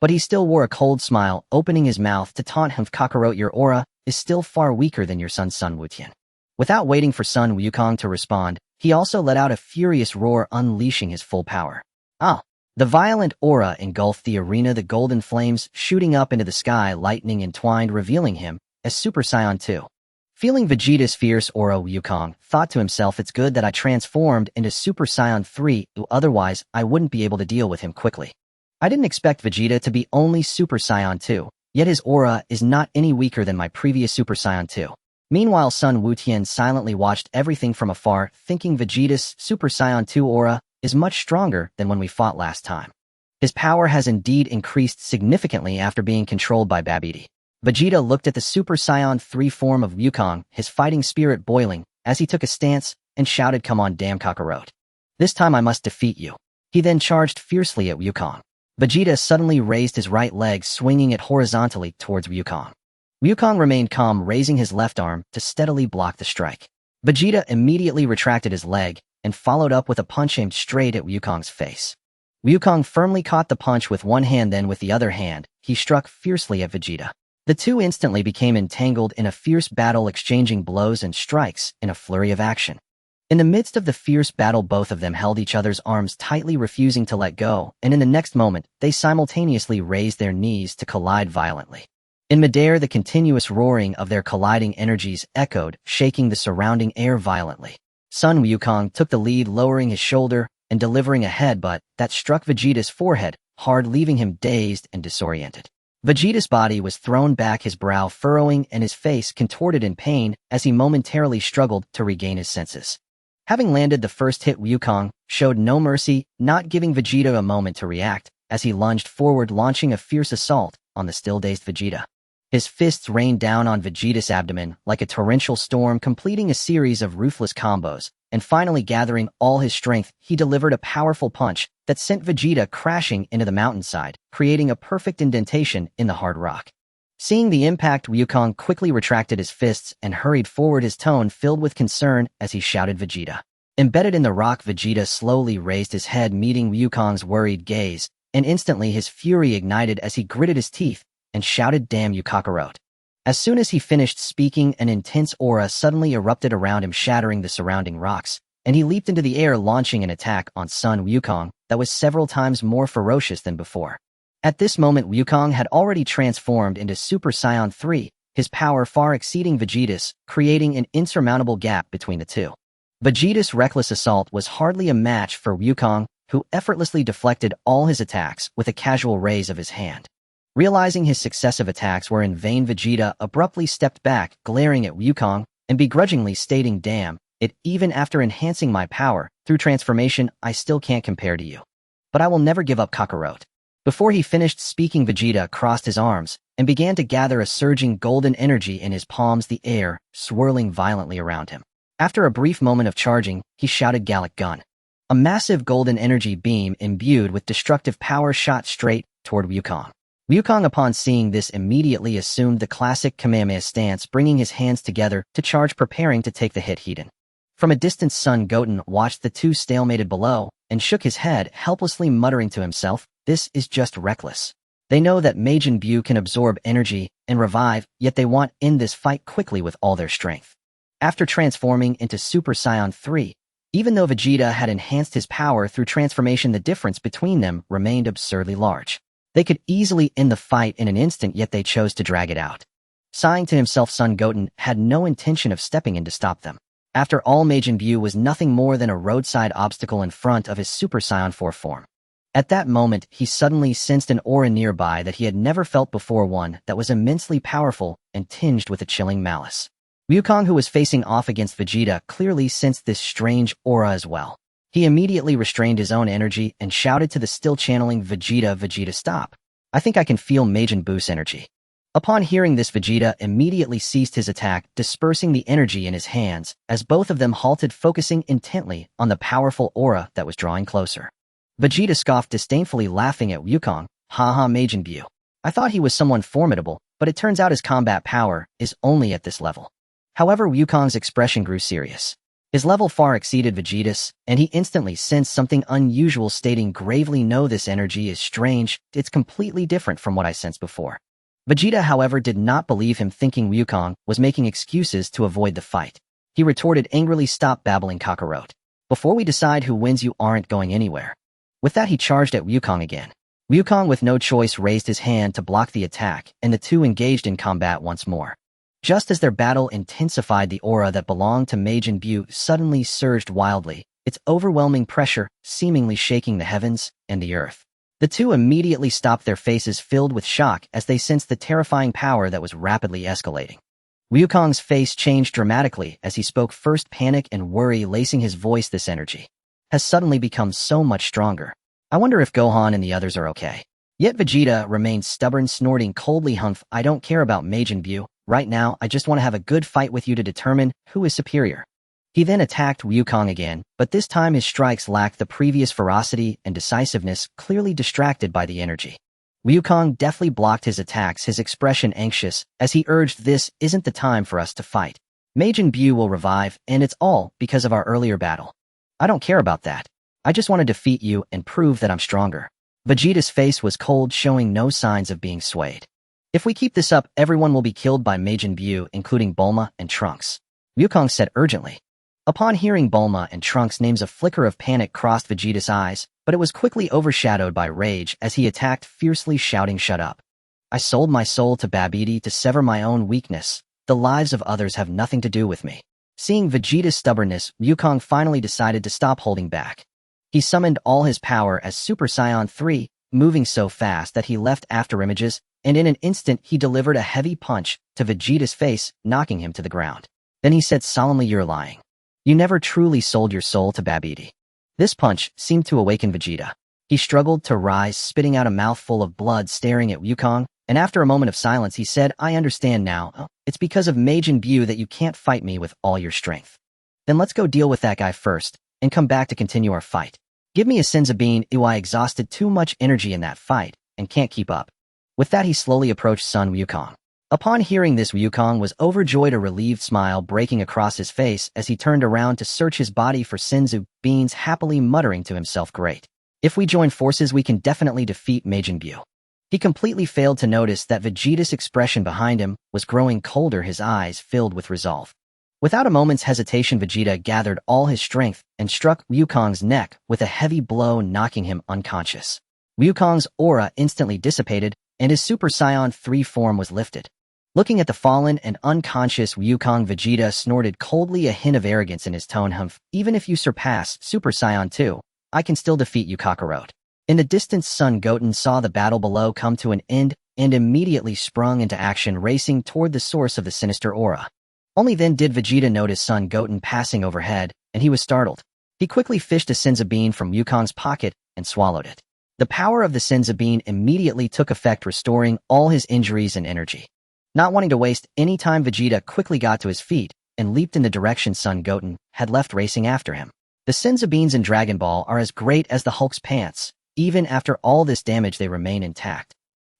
But he still wore a cold smile, opening his mouth to taunt him. Kakarot, your aura is still far weaker than your son Sun Wutian. Without waiting for Sun Wukong to respond, he also let out a furious roar, unleashing his full power. Ah! The violent aura engulfed the arena, the golden flames shooting up into the sky, lightning entwined, revealing him as Super Saiyan 2. Feeling Vegeta's fierce aura, Wukong thought to himself, it's good that I transformed into Super Saiyan 3, otherwise I wouldn't be able to deal with him quickly. I didn't expect Vegeta to be only Super Saiyan 2, yet his aura is not any weaker than my previous Super Saiyan 2. Meanwhile, Sun Wutian silently watched everything from afar, thinking Vegeta's Super Saiyan 2 aura is much stronger than when we fought last time. His power has indeed increased significantly after being controlled by Babidi. Vegeta looked at the Super Saiyan 3 form of Wukong, his fighting spirit boiling, as he took a stance and shouted, come on, damn Kakarot. This time I must defeat you. He then charged fiercely at Wukong. Vegeta suddenly raised his right leg, swinging it horizontally towards Wukong. Wukong remained calm, raising his left arm to steadily block the strike. Vegeta immediately retracted his leg and followed up with a punch aimed straight at Wukong's face. Wukong firmly caught the punch with one hand, then with the other hand, he struck fiercely at Vegeta. The two instantly became entangled in a fierce battle, exchanging blows and strikes in a flurry of action. In the midst of the fierce battle, both of them held each other's arms tightly, refusing to let go, and in the next moment, they simultaneously raised their knees to collide violently. In midair, the continuous roaring of their colliding energies echoed, shaking the surrounding air violently. Sun Wukong took the lead, lowering his shoulder and delivering a headbutt that struck Vegeta's forehead hard, leaving him dazed and disoriented. Vegeta's body was thrown back, his brow furrowing and his face contorted in pain as he momentarily struggled to regain his senses. Having landed the first hit, Wukong showed no mercy, not giving Vegeta a moment to react, as he lunged forward, launching a fierce assault on the still-dazed Vegeta. His fists rained down on Vegeta's abdomen like a torrential storm, completing a series of ruthless combos, and finally gathering all his strength, he delivered a powerful punch that sent Vegeta crashing into the mountainside, creating a perfect indentation in the hard rock. Seeing the impact, Wukong quickly retracted his fists and hurried forward, his tone filled with concern as he shouted, Vegeta. Embedded in the rock, Vegeta slowly raised his head, meeting Wukong's worried gaze, and instantly his fury ignited as he gritted his teeth and shouted, damn you, Kakarot. As soon as he finished speaking, an intense aura suddenly erupted around him, shattering the surrounding rocks, and he leaped into the air, launching an attack on Sun Wukong that was several times more ferocious than before. At this moment, Wukong had already transformed into Super Saiyan 3, his power far exceeding Vegeta's, creating an insurmountable gap between the two. Vegeta's reckless assault was hardly a match for Wukong, who effortlessly deflected all his attacks with a casual raise of his hand. Realizing his successive attacks were in vain, Vegeta abruptly stepped back, glaring at Wukong and begrudgingly stating, damn it, even after enhancing my power through transformation, I still can't compare to you. But I will never give up, Kakarot. Before he finished speaking, Vegeta crossed his arms and began to gather a surging golden energy in his palms, the air swirling violently around him. After a brief moment of charging, he shouted, Gallic Gun. A massive golden energy beam imbued with destructive power shot straight toward Wukong. Wukong, upon seeing this, immediately assumed the classic Kamehameha stance, bringing his hands together to charge, preparing to take the hit. Hidden. From a distance, Son Goten watched the two stalemated below and shook his head, helplessly muttering to himself, this is just reckless. They know that Majin Buu can absorb energy and revive, yet they want to end this fight quickly with all their strength. After transforming into Super Saiyan 3, even though Vegeta had enhanced his power through transformation, the difference between them remained absurdly large. They could easily end the fight in an instant, yet they chose to drag it out. Sighing to himself, Son Goten had no intention of stepping in to stop them. After all, Majin Buu was nothing more than a roadside obstacle in front of his Super Saiyan 4 form. At that moment, he suddenly sensed an aura nearby that he had never felt before, one that was immensely powerful and tinged with a chilling malice. Wukong, who was facing off against Vegeta, clearly sensed this strange aura as well. He immediately restrained his own energy and shouted to the still channeling Vegeta, "Vegeta, stop. I think I can feel Majin Buu's energy." Upon hearing this, Vegeta immediately ceased his attack, dispersing the energy in his hands, as both of them halted, focusing intently on the powerful aura that was drawing closer. Vegeta scoffed disdainfully, laughing at Wukong. "Haha, Majin Buu. I thought he was someone formidable, but it turns out his combat power is only at this level." However, Wukong's expression grew serious. His level far exceeded Vegeta's, and he instantly sensed something unusual, stating gravely, "No, this energy is strange. It's completely different from what I sensed before." Vegeta, however, did not believe him, thinking Wukong was making excuses to avoid the fight. He retorted angrily, "Stop babbling, Kakarot. Before we decide who wins, you aren't going anywhere." With that, he charged at Wukong again. Wukong, with no choice, raised his hand to block the attack, and the two engaged in combat once more. Just as their battle intensified, the aura that belonged to Majin Buu suddenly surged wildly, its overwhelming pressure seemingly shaking the heavens and the earth. The two immediately stopped, their faces filled with shock as they sensed the terrifying power that was rapidly escalating. Wukong's face changed dramatically as he spoke, first panic and worry lacing his voice. "This energy has suddenly become so much stronger. I wonder if Gohan and the others are okay." Yet Vegeta remained stubborn, snorting coldly, "Humph, I don't care about Majin Buu. Right now, I just want to have a good fight with you to determine who is superior." He then attacked Wukong again, but this time his strikes lacked the previous ferocity and decisiveness, clearly distracted by the energy. Wukong deftly blocked his attacks, his expression anxious, as he urged, "This isn't the time for us to fight. Majin Buu will revive, and it's all because of our earlier battle. I don't care about that. I just want to defeat you and prove that I'm stronger." Vegeta's face was cold, showing no signs of being swayed. "If we keep this up, everyone will be killed by Majin Buu, including Bulma and Trunks," Wukong said urgently. Upon hearing Bulma and Trunks' names, a flicker of panic crossed Vegeta's eyes, but it was quickly overshadowed by rage as he attacked fiercely, shouting, "Shut up. I sold my soul to Babidi to sever my own weakness. The lives of others have nothing to do with me." Seeing Vegeta's stubbornness, Wukong finally decided to stop holding back. He summoned all his power as Super Saiyan 3, moving so fast that he left afterimages, and in an instant he delivered a heavy punch to Vegeta's face, knocking him to the ground. Then he said solemnly, "You're lying. You never truly sold your soul to Babidi." This punch seemed to awaken Vegeta. He struggled to rise, spitting out a mouthful of blood, staring at Wukong, and after a moment of silence he said, "I understand now. It's because of Majin Buu that you can't fight me with all your strength. Then let's go deal with that guy first, and come back to continue our fight. Give me a senzu bean. I exhausted too much energy in that fight, and can't keep up." With that, he slowly approached Sun Wukong. Upon hearing this, Wukong was overjoyed, a relieved smile breaking across his face as he turned around to search his body for senzu beans, happily muttering to himself, "Great. If we join forces, we can definitely defeat Majin Buu." He completely failed to notice that Vegeta's expression behind him was growing colder, his eyes filled with resolve. Without a moment's hesitation, Vegeta gathered all his strength and struck Wukong's neck with a heavy blow, knocking him unconscious. Wukong's aura instantly dissipated, and his Super Saiyan 3 form was lifted. Looking at the fallen and unconscious Wukong, Vegeta snorted coldly, a hint of arrogance in his tone. "Humph, even if you surpass Super Saiyan 2, I can still defeat you, Kakarot." In the distance, Son Goten saw the battle below come to an end and immediately sprung into action, racing toward the source of the sinister aura. Only then did Vegeta notice Son Goten passing overhead, and he was startled. He quickly fished a senzu bean from Wukong's pocket and swallowed it. The power of the senzu bean immediately took effect, restoring all his injuries and energy. Not wanting to waste any time, Vegeta quickly got to his feet and leaped in the direction Son Goten had left, racing after him. The senzu beans in Dragon Ball are as great as the Hulk's pants. Even after all this damage, they remain intact.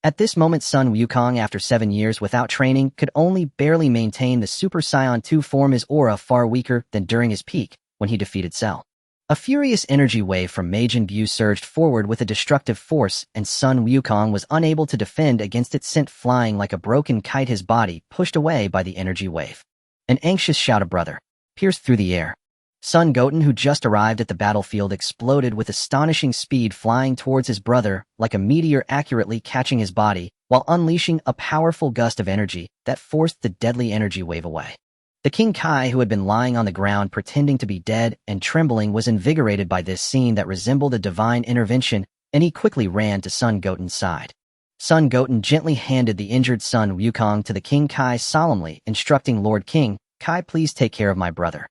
At this moment, Son Wukong, after 7 years without training, could only barely maintain the Super Saiyan 2 form, his aura far weaker than during his peak when he defeated Cell. A furious energy wave from Majin Buu surged forward with a destructive force, and Son Wukong was unable to defend against it, sent flying like a broken kite, his body pushed away by the energy wave. An anxious shout of "Brother!" pierced through the air. Son Goten, who just arrived at the battlefield, exploded with astonishing speed, flying towards his brother like a meteor, accurately catching his body while unleashing a powerful gust of energy that forced the deadly energy wave away. The King Kai, who had been lying on the ground pretending to be dead and trembling, was invigorated by this scene that resembled a divine intervention, and he quickly ran to Son Goten's side. Son Goten gently handed the injured Son Wukong to the King Kai, solemnly instructing, "Lord King, Kai, please take care of my brother.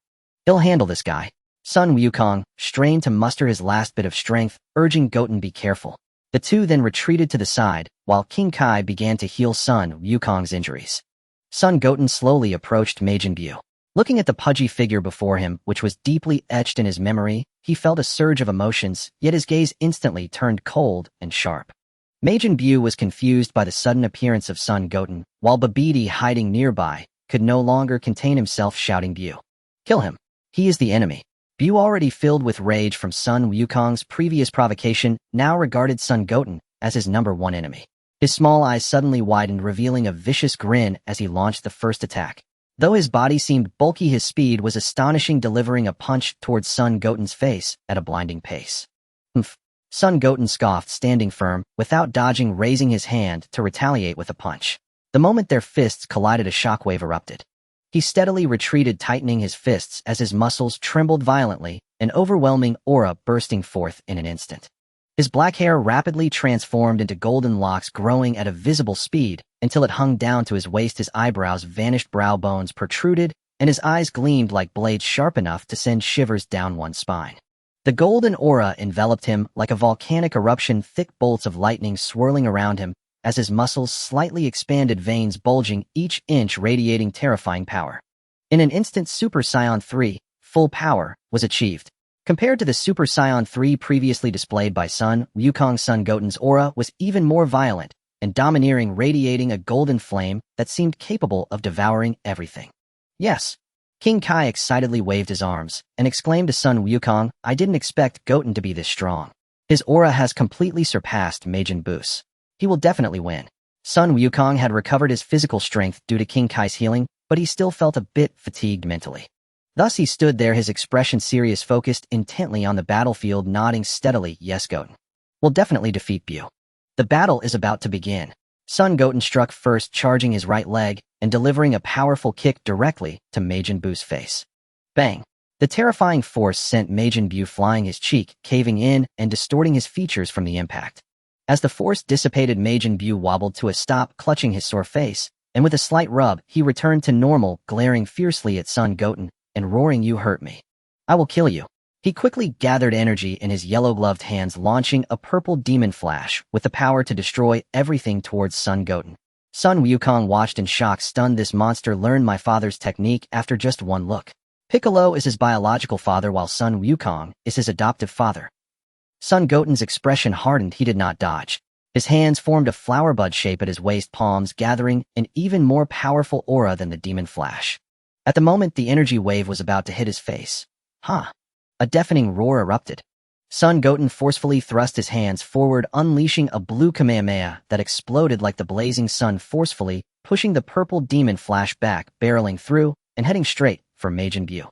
He'll handle this guy. Sun Wukong strained to muster his last bit of strength, urging Goten be careful. The two then retreated to the side, while King Kai began to heal Sun Wukong's injuries. Sun Goten slowly approached Majin Buu. Looking at the pudgy figure before him, which was deeply etched in his memory, he felt a surge of emotions, yet his gaze instantly turned cold and sharp. Majin Buu was confused by the sudden appearance of Sun Goten, while Babidi, hiding nearby, could no longer contain himself, shouting, "Buu! Kill him! He is the enemy!" Buu, already filled with rage from Sun Wukong's previous provocation, now regarded Sun Goten as his #1 enemy. His small eyes suddenly widened, revealing a vicious grin as he launched the first attack. Though his body seemed bulky, his speed was astonishing, delivering a punch towards Sun Goten's face at a blinding pace. "Humph." Sun Goten scoffed, standing firm, without dodging, raising his hand to retaliate with a punch. The moment their fists collided, a shockwave erupted. He steadily retreated, tightening his fists as his muscles trembled violently, an overwhelming aura bursting forth in an instant. His black hair rapidly transformed into golden locks, growing at a visible speed until it hung down to his waist. His eyebrows vanished, brow bones protruded, and his eyes gleamed like blades sharp enough to send shivers down one's spine. The golden aura enveloped him like a volcanic eruption, thick bolts of lightning swirling around him as his muscles slightly expanded, veins bulging, each inch radiating terrifying power. In an instant, Super Saiyan 3, full power, was achieved. Compared to the Super Saiyan 3 previously displayed by Sun Wukong, Sun Goten's aura was even more violent and domineering, radiating a golden flame that seemed capable of devouring everything. "Yes." King Kai excitedly waved his arms and exclaimed to Sun Wukong, "I didn't expect Goten to be this strong. His aura has completely surpassed Majin Buu's. He will definitely win." Sun Wukong had recovered his physical strength due to King Kai's healing, but he still felt a bit fatigued mentally. Thus he stood there, his expression serious, focused intently on the battlefield, nodding steadily. "Yes, Goten. We'll definitely defeat Buu. The battle is about to begin." Sun Goten struck first, charging his right leg and delivering a powerful kick directly to Majin Buu's face. Bang! The terrifying force sent Majin Buu flying, his cheek caving in and distorting his features from the impact. As the force dissipated, Majin Buu wobbled to a stop, clutching his sore face, and with a slight rub, he returned to normal, glaring fiercely at Sun Goten and roaring, "You hurt me. I will kill you." He quickly gathered energy in his yellow-gloved hands, launching a purple demon flash with the power to destroy everything towards Sun Goten. Sun Wukong watched in shock, stunned. This monster learned my father's technique after just one look. Piccolo is his biological father, while Sun Wukong is his adoptive father. Sun Goten's expression hardened. He did not dodge. His hands formed a flower bud shape at his waist, palms gathering an even more powerful aura than the demon flash. At the moment the energy wave was about to hit his face, a deafening roar erupted. Sun Goten forcefully thrust his hands forward, unleashing a blue Kamehameha that exploded like the blazing sun, forcefully pushing the purple demon flash back, barreling through and heading straight for Majin Buu.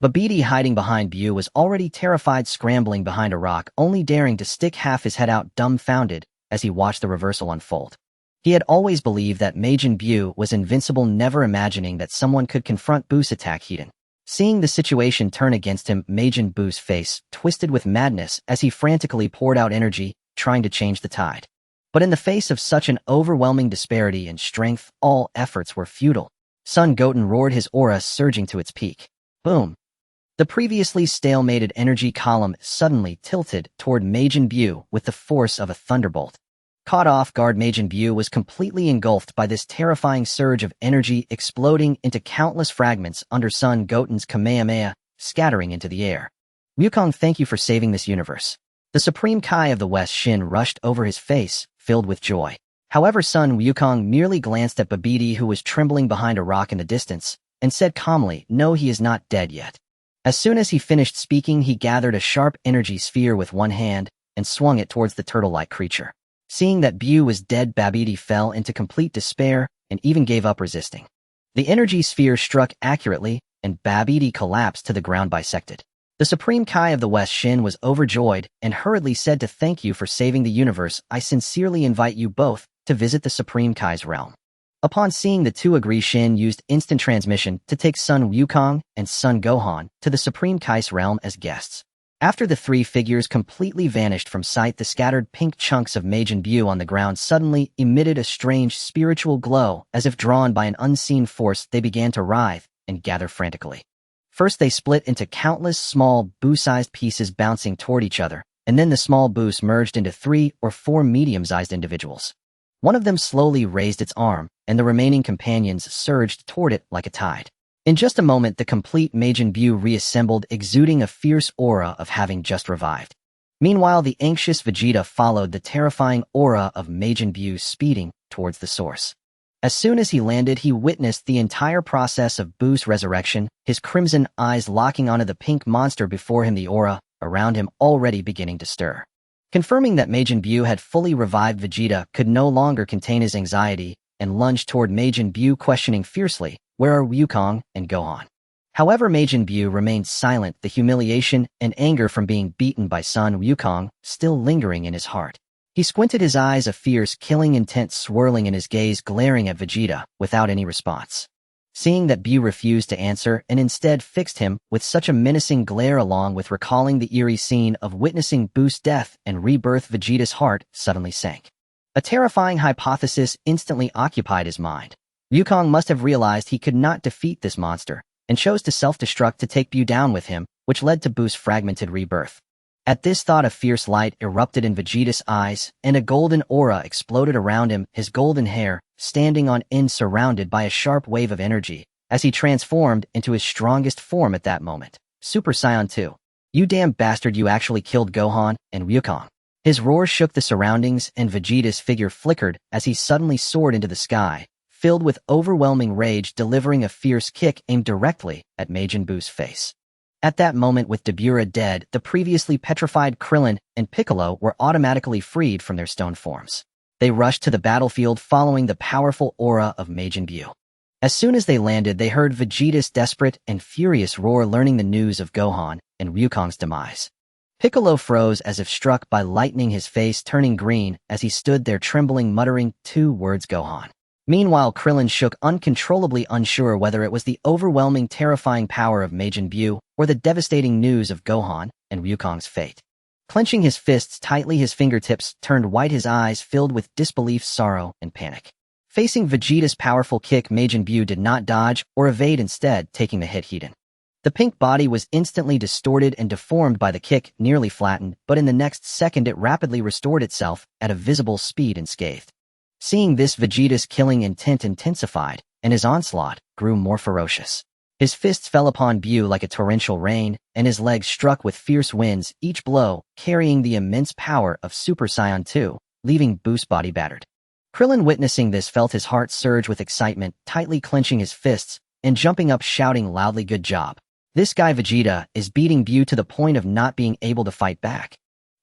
Babidi, hiding behind Buu, was already terrified, scrambling behind a rock, only daring to stick half his head out, dumbfounded as he watched the reversal unfold. He had always believed that Majin Buu was invincible, never imagining that someone could confront Buu's attack head-on. Seeing the situation turn against him, Majin Buu's face twisted with madness as he frantically poured out energy, trying to change the tide. But in the face of such an overwhelming disparity in strength, all efforts were futile. Sun Goten roared, his aura surging to its peak. Boom! The previously stalemated energy column suddenly tilted toward Majin Buu with the force of a thunderbolt. Caught off guard, Majin Buu was completely engulfed by this terrifying surge of energy, exploding into countless fragments under Sun Goten's Kamehameha, scattering into the air. "Wukong, thank you for saving this universe." The Supreme Kai of the West Shin rushed over, his face filled with joy. However, Sun Wukong merely glanced at Babidi, who was trembling behind a rock in the distance, and said calmly, "No, he is not dead yet." As soon as he finished speaking, he gathered a sharp energy sphere with one hand and swung it towards the turtle-like creature. Seeing that Buu was dead, Babidi fell into complete despair and even gave up resisting. The energy sphere struck accurately, and Babidi collapsed to the ground, bisected. The Supreme Kai of the West Shin was overjoyed and hurriedly said, "To thank you for saving the universe, I sincerely invite you both to visit the Supreme Kai's realm." Upon seeing the two agree, Shin used instant transmission to take Sun Wukong and Sun Gohan to the Supreme Kai's realm as guests. After the three figures completely vanished from sight, the scattered pink chunks of Majin Buu on the ground suddenly emitted a strange spiritual glow, as if drawn by an unseen force. They began to writhe, and gather frantically. First, they split into countless small, boo-sized pieces bouncing toward each other, and then the small boos merged into 3 or 4 medium-sized individuals. One of them slowly raised its arm, and the remaining companions surged toward it like a tide. In just a moment, the complete Majin Buu reassembled, exuding a fierce aura of having just revived. Meanwhile, the anxious Vegeta followed the terrifying aura of Majin Buu speeding towards the source. As soon as he landed, he witnessed the entire process of Buu's resurrection, his crimson eyes locking onto the pink monster before him, the aura around him already beginning to stir. Confirming that Majin Buu had fully revived, Vegeta could no longer contain his anxiety and lunged toward Majin Buu, questioning fiercely, "Where are Wukong and Gohan?" However, Majin Buu remained silent, the humiliation and anger from being beaten by son Wukong still lingering in his heart. He squinted his eyes, a fierce, killing intent swirling in his gaze, glaring at Vegeta without any response. Seeing that Buu refused to answer and instead fixed him with such a menacing glare, along with recalling the eerie scene of witnessing Buu's death and rebirth, Vegeta's heart suddenly sank. A terrifying hypothesis instantly occupied his mind. Wukong must have realized he could not defeat this monster and chose to self-destruct to take Buu down with him, which led to Buu's fragmented rebirth. At this thought, a fierce light erupted in Vegeta's eyes, and a golden aura exploded around him, his golden hair standing on end, surrounded by a sharp wave of energy, as he transformed into his strongest form at that moment, Super Saiyan 2. "You damn bastard, you actually killed Gohan and Wukong." His roar shook the surroundings, and Vegeta's figure flickered as he suddenly soared into the sky, filled with overwhelming rage, delivering a fierce kick aimed directly at Majin Buu's face. At that moment, with Beerus dead, the previously petrified Krillin and Piccolo were automatically freed from their stone forms. They rushed to the battlefield following the powerful aura of Majin Buu. As soon as they landed, they heard Vegeta's desperate and furious roar, learning the news of Gohan and Wukong's demise. Piccolo froze as if struck by lightning, his face turning green as he stood there trembling, muttering 2 words, "Gohan." Meanwhile, Krillin shook uncontrollably, unsure whether it was the overwhelming, terrifying power of Majin Buu or the devastating news of Gohan and Wukong's fate. Clenching his fists tightly, his fingertips turned white, his eyes filled with disbelief, sorrow, and panic. Facing Vegeta's powerful kick, Majin Buu did not dodge or evade, instead taking the hit head-on. The pink body was instantly distorted and deformed by the kick, nearly flattened, but in the next second it rapidly restored itself at a visible speed unscathed. Seeing this, Vegeta's killing intent intensified, and his onslaught grew more ferocious. His fists fell upon Buu like a torrential rain, and his legs struck with fierce winds, each blow carrying the immense power of Super Saiyan 2, leaving Buu's body battered. Krillin, witnessing this, felt his heart surge with excitement, tightly clenching his fists and jumping up, shouting loudly, "Good job. This guy Vegeta is beating Buu to the point of not being able to fight back."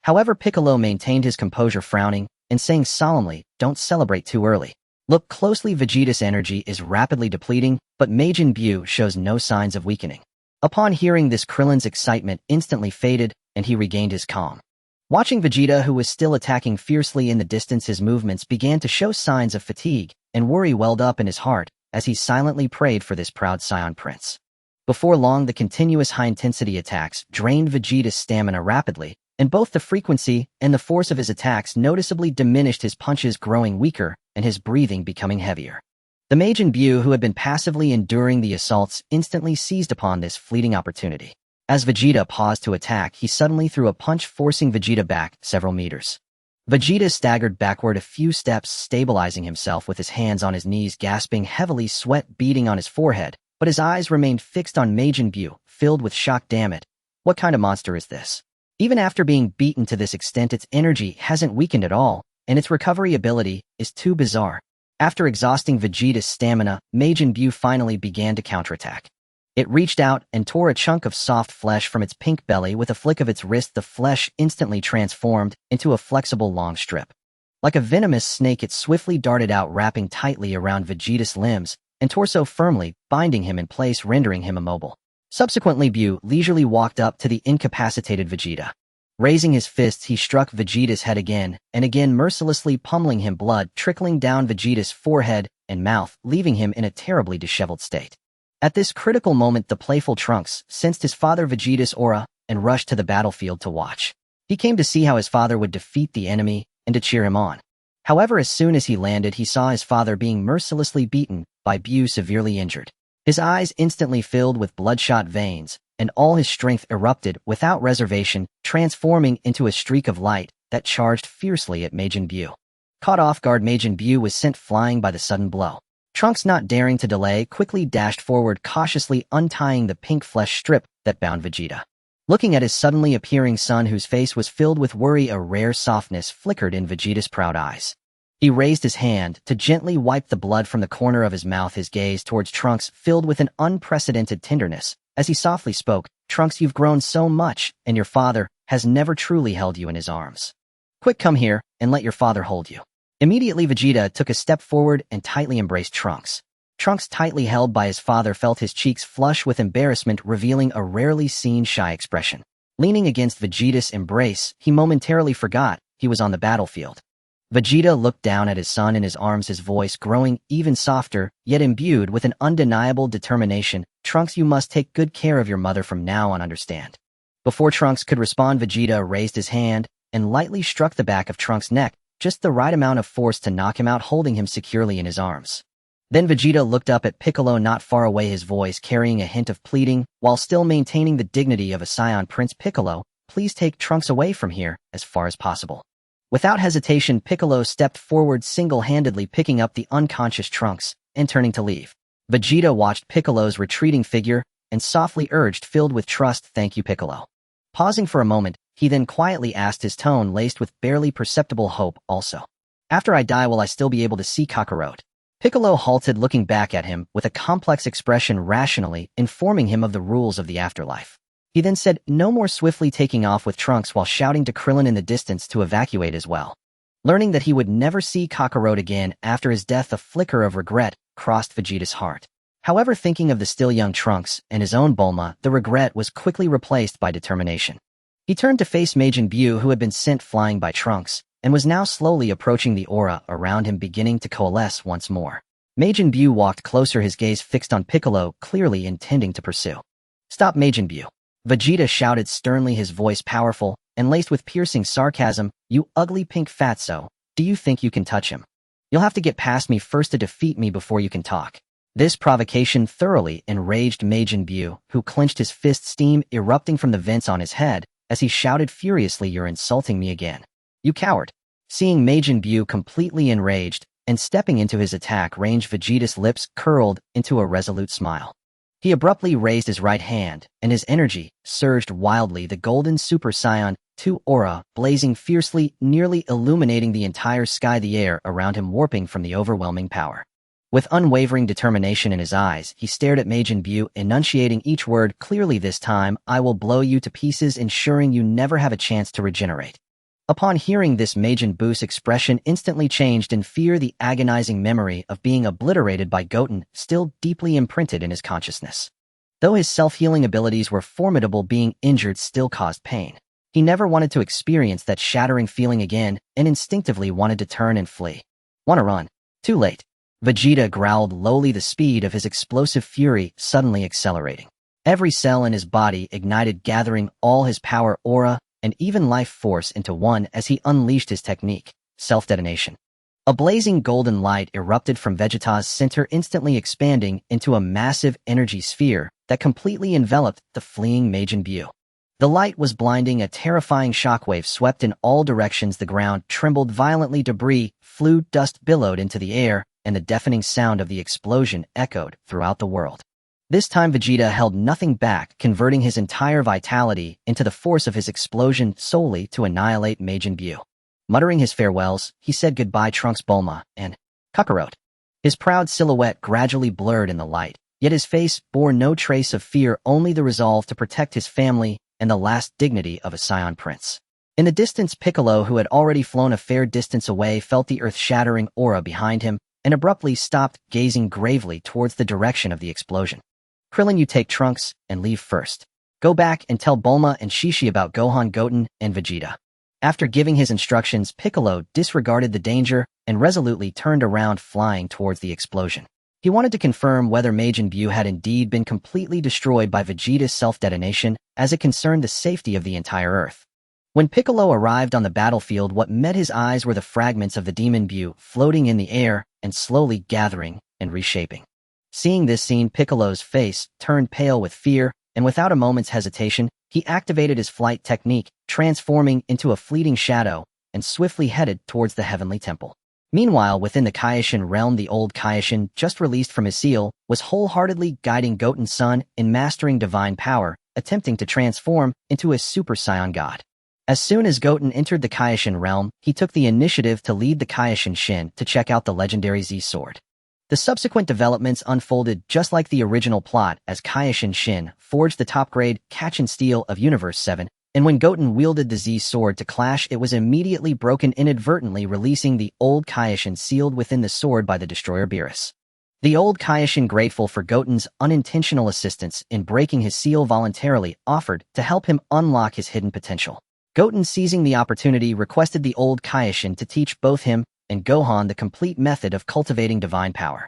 However, Piccolo maintained his composure, frowning and saying solemnly, "Don't celebrate too early. Look closely, Vegeta's energy is rapidly depleting, but Majin Buu shows no signs of weakening." Upon hearing this, Krillin's excitement instantly faded, and he regained his calm. Watching Vegeta, who was still attacking fiercely in the distance, his movements began to show signs of fatigue, and worry welled up in his heart as he silently prayed for this proud Saiyan prince. Before long, the continuous high-intensity attacks drained Vegeta's stamina rapidly, and both the frequency and the force of his attacks noticeably diminished, his punches growing weaker and his breathing becoming heavier. The Majin Buu, who had been passively enduring the assaults, instantly seized upon this fleeting opportunity. As Vegeta paused to attack, he suddenly threw a punch, forcing Vegeta back several meters. Vegeta staggered backward a few steps, stabilizing himself with his hands on his knees, gasping heavily, sweat beading on his forehead, but his eyes remained fixed on Majin Buu, filled with shock. "Damn it. What kind of monster is this? Even after being beaten to this extent, its energy hasn't weakened at all, and its recovery ability is too bizarre." After exhausting Vegeta's stamina, Majin Buu finally began to counterattack. It reached out and tore a chunk of soft flesh from its pink belly. With a flick of its wrist, the flesh instantly transformed into a flexible long strip. Like a venomous snake, it swiftly darted out, wrapping tightly around Vegeta's limbs and torso, firmly binding him in place, rendering him immobile. Subsequently, Buu leisurely walked up to the incapacitated Vegeta. Raising his fists, he struck Vegeta's head again and again, mercilessly pummeling him, blood trickling down Vegeta's forehead and mouth, leaving him in a terribly disheveled state. At this critical moment, the playful Trunks sensed his father Vegeta's aura and rushed to the battlefield to watch. He came to see how his father would defeat the enemy and to cheer him on. However, as soon as he landed, he saw his father being mercilessly beaten by Buu, severely injured. His eyes instantly filled with bloodshot veins, and all his strength erupted without reservation, transforming into a streak of light that charged fiercely at Majin Buu. Caught off guard, Majin Buu was sent flying by the sudden blow. Trunks, not daring to delay, quickly dashed forward, cautiously untying the pink flesh strip that bound Vegeta. Looking at his suddenly appearing son, whose face was filled with worry, a rare softness flickered in Vegeta's proud eyes. He raised his hand to gently wipe the blood from the corner of his mouth, his gaze towards Trunks filled with an unprecedented tenderness, as he softly spoke, "Trunks, you've grown so much, and your father has never truly held you in his arms. Quick, come here, and let your father hold you." Immediately, Vegeta took a step forward and tightly embraced Trunks. Trunks, tightly held by his father, felt his cheeks flush with embarrassment, revealing a rarely seen shy expression. Leaning against Vegeta's embrace, he momentarily forgot he was on the battlefield. Vegeta looked down at his son in his arms, his voice growing even softer, yet imbued with an undeniable determination. "Trunks, you must take good care of your mother from now on, understand?" Before Trunks could respond, Vegeta raised his hand and lightly struck the back of Trunks' neck, just the right amount of force to knock him out, holding him securely in his arms. Then Vegeta looked up at Piccolo not far away, his voice carrying a hint of pleading, while still maintaining the dignity of a Saiyan prince. "Piccolo, please take Trunks away from here as far as possible." Without hesitation, Piccolo stepped forward, single-handedly picking up the unconscious Trunks and turning to leave. Vegeta watched Piccolo's retreating figure and softly urged, filled with trust, "Thank you, Piccolo." Pausing for a moment, he then quietly asked, his tone laced with barely perceptible hope, "Also, after I die, will I still be able to see Kakarot?" Piccolo halted, looking back at him with a complex expression, rationally informing him of the rules of the afterlife. He then said no more, swiftly taking off with Trunks while shouting to Krillin in the distance to evacuate as well. Learning that he would never see Kakarot again after his death, a flicker of regret crossed Vegeta's heart. However, thinking of the still young Trunks and his own Bulma, the regret was quickly replaced by determination. He turned to face Majin Buu, who had been sent flying by Trunks, and was now slowly approaching, the aura around him beginning to coalesce once more. Majin Buu walked closer, his gaze fixed on Piccolo, clearly intending to pursue. "Stop, Majin Buu!" Vegeta shouted sternly, his voice powerful and laced with piercing sarcasm. "You ugly pink fatso, do you think you can touch him? You'll have to get past me first to defeat me before you can talk." This provocation thoroughly enraged Majin Buu, who clenched his fist, steam erupting from the vents on his head as he shouted furiously, "You're insulting me again, you coward!" Seeing Majin Buu completely enraged and stepping into his attack range, Vegeta's lips curled into a resolute smile. He abruptly raised his right hand, and his energy surged wildly, the golden Super Saiyan 2 aura blazing fiercely, nearly illuminating the entire sky, the air around him warping from the overwhelming power. With unwavering determination in his eyes, he stared at Majin Buu, enunciating each word clearly. "This time, I will blow you to pieces, ensuring you never have a chance to regenerate." Upon hearing this, Majin Buu's expression instantly changed in fear, the agonizing memory of being obliterated by Goten still deeply imprinted in his consciousness. Though his self-healing abilities were formidable, being injured still caused pain. He never wanted to experience that shattering feeling again and instinctively wanted to turn and flee. "Wanna run? Too late." Vegeta growled lowly, the speed of his explosive fury suddenly accelerating. Every cell in his body ignited, gathering all his power, aura, and even life force into one as he unleashed his technique, self-detonation. A blazing golden light erupted from Vegeta's center, instantly expanding into a massive energy sphere that completely enveloped the fleeing Majin Buu. The light was blinding, a terrifying shockwave swept in all directions, the ground trembled violently, debris flew, dust billowed into the air, and the deafening sound of the explosion echoed throughout the world. This time Vegeta held nothing back, converting his entire vitality into the force of his explosion solely to annihilate Majin Buu. Muttering his farewells, he said goodbye, Trunks, Bulma, and Kakarot. His proud silhouette gradually blurred in the light, yet his face bore no trace of fear, only the resolve to protect his family and the last dignity of a Saiyan prince. In the distance, Piccolo, who had already flown a fair distance away, felt the earth-shattering aura behind him and abruptly stopped, gazing gravely towards the direction of the explosion. "Krillin, you take Trunks and leave first. Go back and tell Bulma and Shishi about Gohan, Goten, and Vegeta." After giving his instructions, Piccolo disregarded the danger and resolutely turned around, flying towards the explosion. He wanted to confirm whether Majin Buu had indeed been completely destroyed by Vegeta's self-detonation, as it concerned the safety of the entire Earth. When Piccolo arrived on the battlefield, what met his eyes were the fragments of the demon Buu floating in the air and slowly gathering and reshaping. Seeing this scene, Piccolo's face turned pale with fear, and without a moment's hesitation, he activated his flight technique, transforming into a fleeting shadow, and swiftly headed towards the Heavenly Temple. Meanwhile, within the Kaioshin realm, the old Kaioshin, just released from his seal, was wholeheartedly guiding Goten's son in mastering divine power, attempting to transform into a Super Saiyan god. As soon as Goten entered the Kaioshin realm, he took the initiative to lead the Kaioshin Shin to check out the legendary Z-Sword. The subsequent developments unfolded just like the original plot as Kaioshin Shin forged the top-grade Kachin Steel of Universe 7, and when Goten wielded the Z-Sword to clash, it was immediately broken, inadvertently releasing the old Kaioshin sealed within the sword by the destroyer Beerus. The old Kaioshin, grateful for Goten's unintentional assistance in breaking his seal, voluntarily offered to help him unlock his hidden potential. Goten, seizing the opportunity, requested the old Kaioshin to teach both him and Gohan the complete method of cultivating divine power.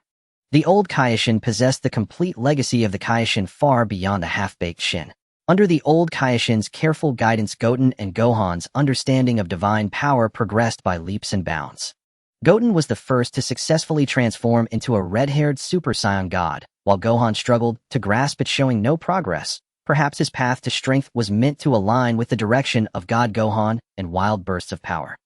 The old Kaioshin possessed the complete legacy of the Kaioshin far beyond the half-baked Shin. Under the old Kaioshin's careful guidance, Goten and Gohan's understanding of divine power progressed by leaps and bounds. Goten was the first to successfully transform into a red-haired Super Saiyan god, while Gohan struggled to grasp it, showing no progress. Perhaps his path to strength was meant to align with the direction of God Gohan and wild bursts of power.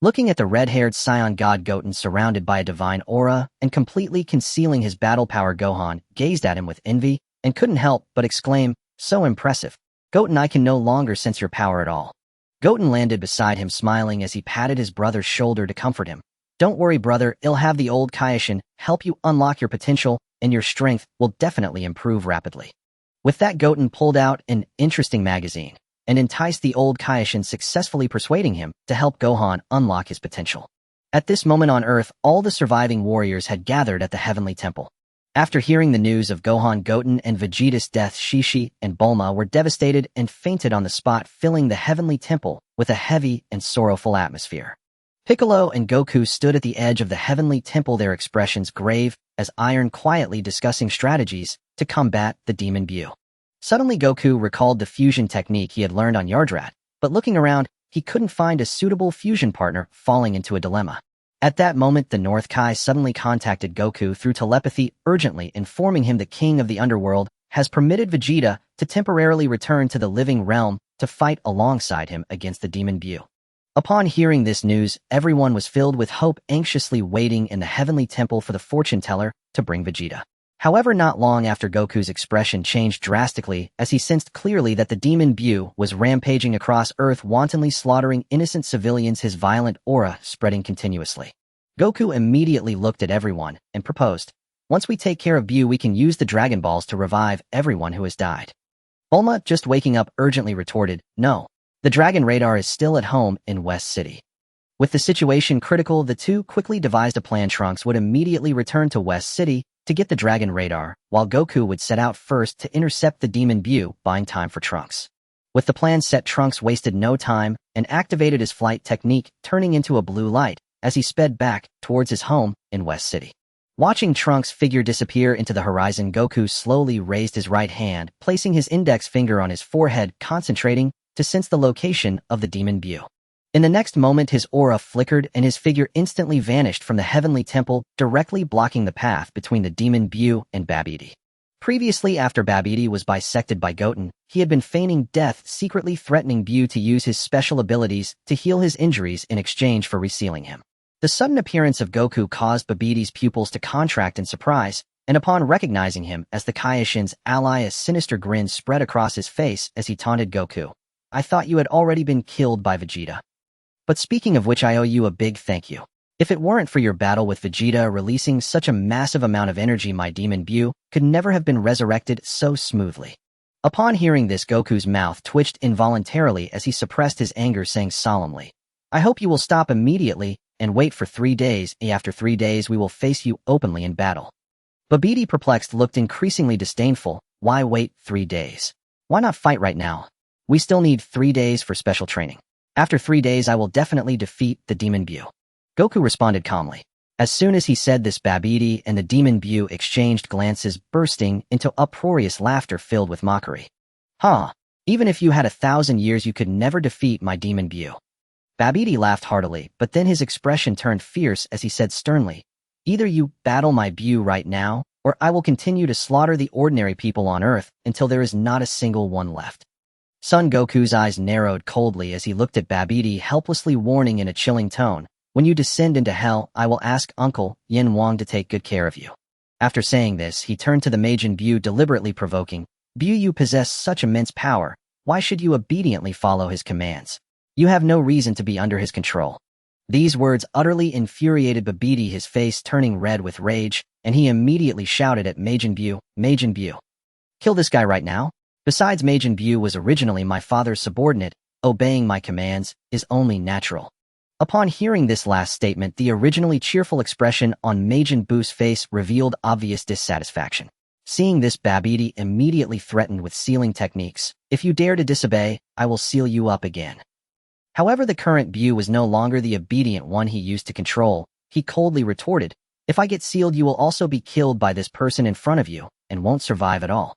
Looking at the red-haired Saiyan god Goten surrounded by a divine aura and completely concealing his battle power, Gohan gazed at him with envy and couldn't help but exclaim, "So impressive. Goten, I can no longer sense your power at all." Goten landed beside him, smiling as he patted his brother's shoulder to comfort him. "Don't worry, brother, I'll have the old Kaioshin help you unlock your potential, and your strength will definitely improve rapidly." With that, Goten pulled out an interesting magazine and enticed the old Kaioshin, successfully persuading him to help Gohan unlock his potential. At this moment on Earth, all the surviving warriors had gathered at the Heavenly Temple. After hearing the news of Gohan, Goten, and Vegeta's death, Shishi and Bulma were devastated and fainted on the spot, filling the Heavenly Temple with a heavy and sorrowful atmosphere. Piccolo and Goku stood at the edge of the Heavenly Temple, their expressions grave as iron, quietly discussing strategies to combat the Demon Bu. Suddenly, Goku recalled the fusion technique he had learned on Yardrat, but looking around, he couldn't find a suitable fusion partner, falling into a dilemma. At that moment, the North Kai suddenly contacted Goku through telepathy, urgently informing him the King of the Underworld has permitted Vegeta to temporarily return to the living realm to fight alongside him against the Demon Bu. Upon hearing this news, everyone was filled with hope, anxiously waiting in the Heavenly Temple for the fortune teller to bring Vegeta. However, not long after, Goku's expression changed drastically as he sensed clearly that the Demon Bu was rampaging across Earth, wantonly slaughtering innocent civilians, his violent aura spreading continuously. Goku immediately looked at everyone and proposed, "Once we take care of Bu, we can use the Dragon Balls to revive everyone who has died." Bulma, just waking up, urgently retorted, "No. The Dragon Radar is still at home in West City." With the situation critical, the two quickly devised a plan. Trunks would immediately return to West City to get the Dragon Radar, while Goku would set out first to intercept the Demon Bu, buying time for Trunks. With the plan set, Trunks wasted no time and activated his flight technique, turning into a blue light as he sped back towards his home in West City. Watching Trunks' figure disappear into the horizon, Goku slowly raised his right hand, placing his index finger on his forehead, concentrating to sense the location of the Demon Bu. In the next moment, his aura flickered and his figure instantly vanished from the Heavenly Temple, directly blocking the path between the Demon Bu and Babidi. Previously, after Babidi was bisected by Goten, he had been feigning death, secretly threatening Bu to use his special abilities to heal his injuries in exchange for resealing him. The sudden appearance of Goku caused Babidi's pupils to contract in surprise, and upon recognizing him as the Kaioshin's ally, a sinister grin spread across his face as he taunted Goku. "I thought you had already been killed by Vegeta. But speaking of which, I owe you a big thank you. If it weren't for your battle with Vegeta releasing such a massive amount of energy, my Demon Bu could never have been resurrected so smoothly." Upon hearing this, Goku's mouth twitched involuntarily as he suppressed his anger, saying solemnly, "I hope you will stop immediately and wait for 3 days. After 3 days, we will face you openly in battle." Babidi, perplexed, looked increasingly disdainful. "Why wait 3 days? Why not fight right now? We still need 3 days for special training. After 3 days, I will definitely defeat the Demon Bu." Goku responded calmly. As soon as he said this, Babidi and the Demon Bu exchanged glances, bursting into uproarious laughter filled with mockery. "Huh? Even if you had 1,000 years, you could never defeat my Demon Bu." Babidi laughed heartily, but then his expression turned fierce as he said sternly, "Either you battle my Bu right now, or I will continue to slaughter the ordinary people on Earth until there is not a single one left. Son Goku's eyes narrowed coldly as he looked at Babidi, helplessly warning in a chilling tone, "When you descend into hell, I will ask Uncle Yin Wang to take good care of you." After saying this, he turned to the Majin Buu, deliberately provoking, "Bu, you possess such immense power. Why should you obediently follow his commands? You have no reason to be under his control." These words utterly infuriated Babidi, his face turning red with rage, and he immediately shouted at Majin Buu, "Majin Buu, kill this guy right now." Besides, Majin Buu was originally my father's subordinate. Obeying my commands is only natural. Upon hearing this last statement, the originally cheerful expression on Majin Buu's face revealed obvious dissatisfaction. Seeing this, Babidi immediately threatened with sealing techniques. "If you dare to disobey, I will seal you up again." However, the current Buu was no longer the obedient one he used to control. He coldly retorted, "If I get sealed, you will also be killed by this person in front of you, and won't survive at all."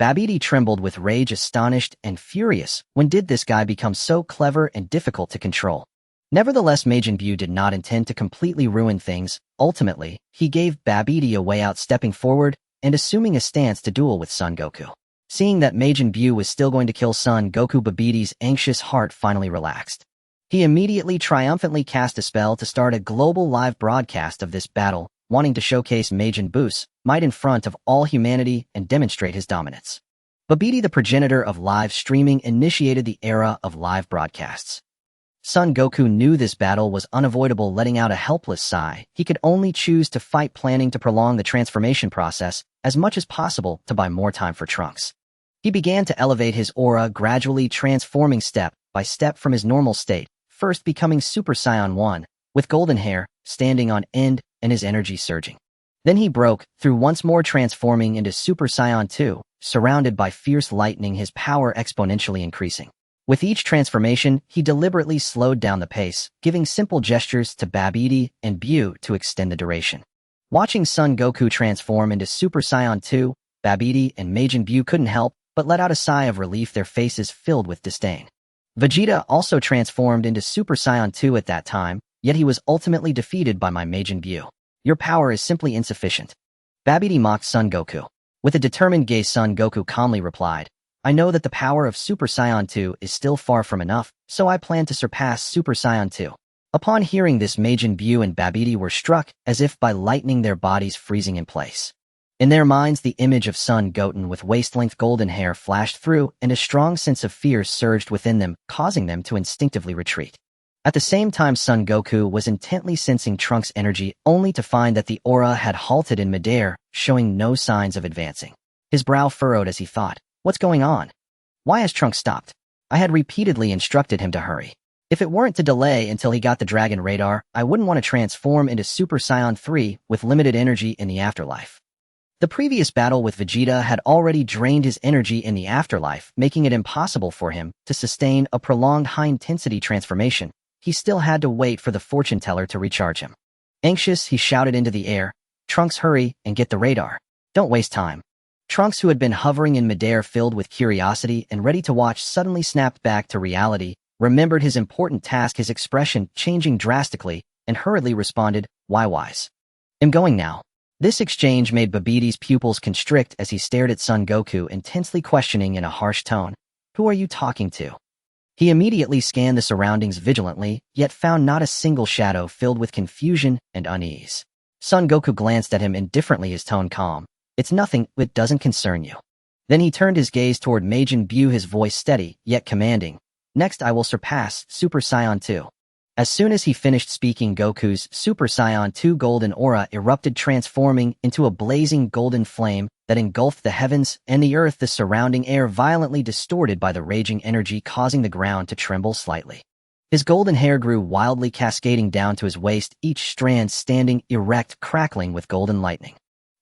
Babidi trembled with rage, astonished and furious. When did this guy become so clever and difficult to control? Nevertheless, Majin Buu did not intend to completely ruin things. Ultimately, he gave Babidi a way out, stepping forward and assuming a stance to duel with Son Goku. Seeing that Majin Buu was still going to kill Son Goku, Babidi's anxious heart finally relaxed. He immediately triumphantly cast a spell to start a global live broadcast of this battle, wanting to showcase Majin Buu's might in front of all humanity and demonstrate his dominance. Babidi, the progenitor of live streaming, initiated the era of live broadcasts. Son Goku knew this battle was unavoidable, letting out a helpless sigh. He could only choose to fight, planning to prolong the transformation process as much as possible to buy more time for Trunks. He began to elevate his aura, gradually transforming step by step from his normal state, first becoming Super Saiyan 1, with golden hair, standing on end and his energy surging. Then he broke through, once more transforming into Super Saiyan 2, surrounded by fierce lightning, his power exponentially increasing. With each transformation, he deliberately slowed down the pace, giving simple gestures to Babidi and Buu to extend the duration. Watching Son Goku transform into Super Saiyan 2, Babidi and Majin Buu couldn't help but let out a sigh of relief, their faces filled with disdain. Vegeta also transformed into Super Saiyan 2 at that time, yet he was ultimately defeated by my Majin Buu. "Your power is simply insufficient." Babidi mocked Son Goku. With a determined gaze, Son Goku calmly replied, "I know that the power of Super Saiyan 2 is still far from enough, so I plan to surpass Super Saiyan 2. Upon hearing this, Majin Buu and Babidi were struck as if by lightning, their bodies freezing in place. In their minds, the image of Son Goten with waist-length golden hair flashed through, and a strong sense of fear surged within them, causing them to instinctively retreat. At the same time, Son Goku was intently sensing Trunks' energy, only to find that the aura had halted in midair, showing no signs of advancing. His brow furrowed as he thought, "What's going on? Why has Trunks stopped? I had repeatedly instructed him to hurry. If it weren't to delay until he got the Dragon Radar, I wouldn't want to transform into Super Saiyan 3 with limited energy in the afterlife." The previous battle with Vegeta had already drained his energy in the afterlife, making it impossible for him to sustain a prolonged high-intensity transformation. He still had to wait for the fortune teller to recharge him. Anxious, he shouted into the air, "Trunks, hurry and get the radar. Don't waste time." Trunks, who had been hovering in midair filled with curiosity and ready to watch, suddenly snapped back to reality, remembered his important task, his expression changing drastically, and hurriedly responded, "Why wise? I'm going now." This exchange made Babidi's pupils constrict as he stared at Son Goku, intensely questioning in a harsh tone, "Who are you talking to?" He immediately scanned the surroundings vigilantly, yet found not a single shadow, filled with confusion and unease. Son Goku glanced at him indifferently, his tone calm. "It's nothing, it doesn't concern you." Then he turned his gaze toward Majin Buu, his voice steady, yet commanding, "Next I will surpass Super Saiyan 2. As soon as he finished speaking, Goku's Super Saiyan 2 golden aura erupted, transforming into a blazing golden flame that engulfed the heavens and the earth, the surrounding air violently distorted by the raging energy, causing the ground to tremble slightly. His golden hair grew wildly, cascading down to his waist, each strand standing erect, crackling with golden lightning.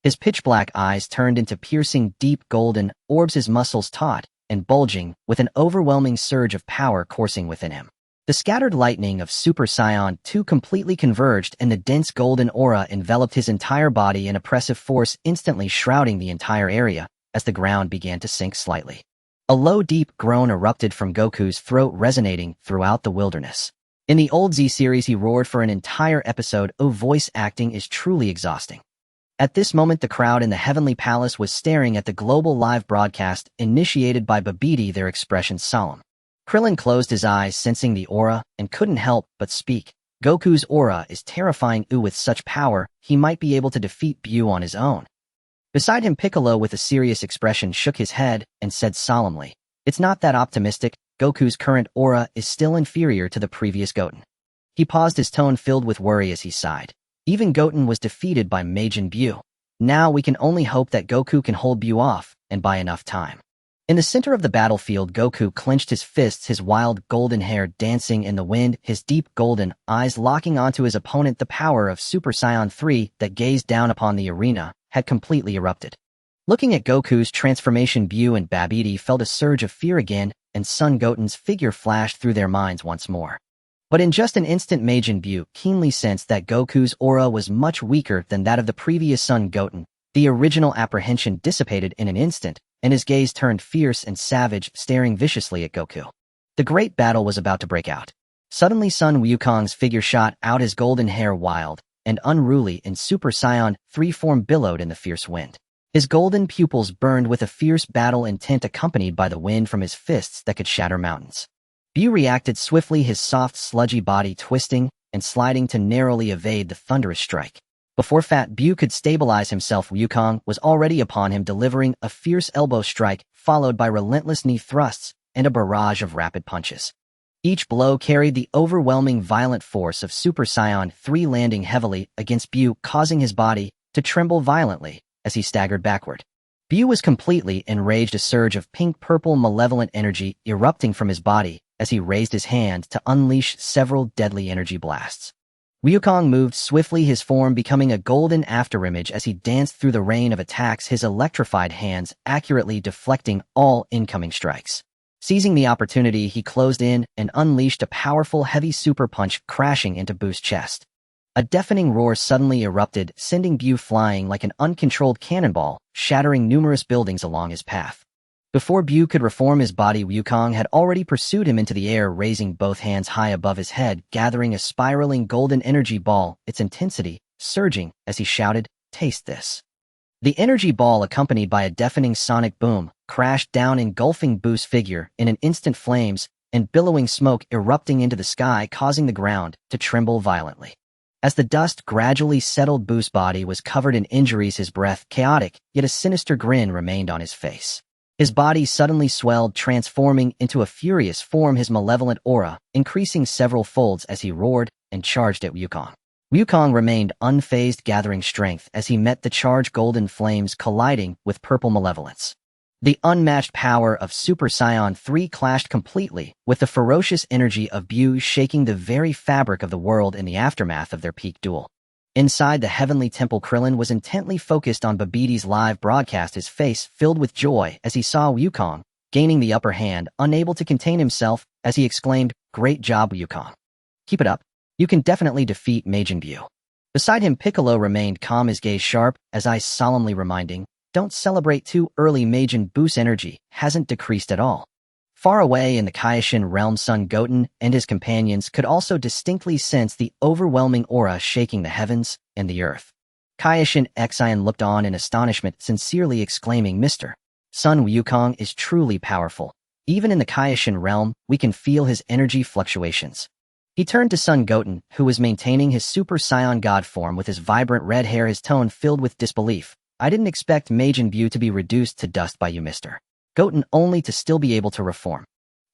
His pitch-black eyes turned into piercing, deep golden orbs, his muscles taut and bulging, with an overwhelming surge of power coursing within him. The scattered lightning of Super Saiyan 2 completely converged, and the dense golden aura enveloped his entire body, an oppressive force instantly shrouding the entire area as the ground began to sink slightly. A low, deep groan erupted from Goku's throat, resonating throughout the wilderness. In the old Z series, he roared for an entire episode. "Oh, voice acting is truly exhausting." At this moment, the crowd in the Heavenly Palace was staring at the global live broadcast initiated by Babidi, their expressions solemn. Krillin closed his eyes, sensing the aura, and couldn't help but speak. Goku's aura is terrifying. With such power, he might be able to defeat Beerus on his own. Beside him, Piccolo, with a serious expression, shook his head and said solemnly, "It's not that optimistic. Goku's current aura is still inferior to the previous Goten." He paused, his tone filled with worry as he sighed. Even Goten was defeated by Majin Buu. Now we can only hope that Goku can hold Buu off, and buy enough time. In the center of the battlefield, Goku clenched his fists, his wild golden hair dancing in the wind, his deep golden eyes locking onto his opponent. The power of Super Saiyan 3 that gazed down upon the arena had completely erupted. Looking at Goku's transformation, Buu and Babidi felt a surge of fear again, and Son Goten's figure flashed through their minds once more. But in just an instant, Majin Buu keenly sensed that Goku's aura was much weaker than that of the previous Son Goten. The original apprehension dissipated in an instant, and his gaze turned fierce and savage, staring viciously at Goku. The great battle was about to break out. Suddenly, Sun Wukong's figure shot out, his golden hair wild and unruly in Super Saiyan 3 form billowed in the fierce wind. His golden pupils burned with a fierce battle intent, accompanied by the wind from his fists that could shatter mountains. Buu reacted swiftly, his soft, sludgy body twisting and sliding to narrowly evade the thunderous strike. Before Fat Buu could stabilize himself, Wukong was already upon him, delivering a fierce elbow strike, followed by relentless knee thrusts and a barrage of rapid punches. Each blow carried the overwhelming violent force of Super Saiyan 3, landing heavily against Buu, causing his body to tremble violently as he staggered backward. Buu was completely enraged, a surge of pink-purple malevolent energy erupting from his body as he raised his hand to unleash several deadly energy blasts. Wukong moved swiftly, his form becoming a golden afterimage as he danced through the rain of attacks, his electrified hands accurately deflecting all incoming strikes. Seizing the opportunity, he closed in and unleashed a powerful heavy super punch, crashing into Buu's chest. A deafening roar suddenly erupted, sending Buu flying like an uncontrolled cannonball, shattering numerous buildings along his path. Before Buu could reform his body, Wukong had already pursued him into the air, raising both hands high above his head, gathering a spiraling golden energy ball, its intensity surging as he shouted, "Taste this." The energy ball, accompanied by a deafening sonic boom, crashed down, engulfing Buu's figure in an instant, flames and billowing smoke erupting into the sky, causing the ground to tremble violently. As the dust gradually settled, Buu's body was covered in injuries, his breath chaotic, yet a sinister grin remained on his face. His body suddenly swelled, transforming into a furious form, his malevolent aura increasing several folds as he roared and charged at Wukong. Wukong remained unfazed, gathering strength as he met the charged golden flames, colliding with purple malevolence. The unmatched power of Super Saiyan 3 clashed completely with the ferocious energy of Buu, shaking the very fabric of the world in the aftermath of their peak duel. Inside the Heavenly Temple, Krillin was intently focused on Babidi's live broadcast, his face filled with joy as he saw Wukong gaining the upper hand, unable to contain himself as he exclaimed, "Great job, Wukong. Keep it up. You can definitely defeat Majin Buu." Beside him, Piccolo remained calm, his gaze sharp, as eyes solemnly reminding, "Don't celebrate too early. Majin Buu's energy hasn't decreased at all." Far away in the Kaioshin realm, Son Goten and his companions could also distinctly sense the overwhelming aura shaking the heavens and the earth. Kaioshin Xian looked on in astonishment, sincerely exclaiming, "Mr. Son Wukong is truly powerful. Even in the Kaioshin realm, we can feel his energy fluctuations." He turned to Son Goten, who was maintaining his Super Saiyan God form with his vibrant red hair, his tone filled with disbelief. "I didn't expect Majin Buu to be reduced to dust by you, Mr. Goten, only to still be able to reform."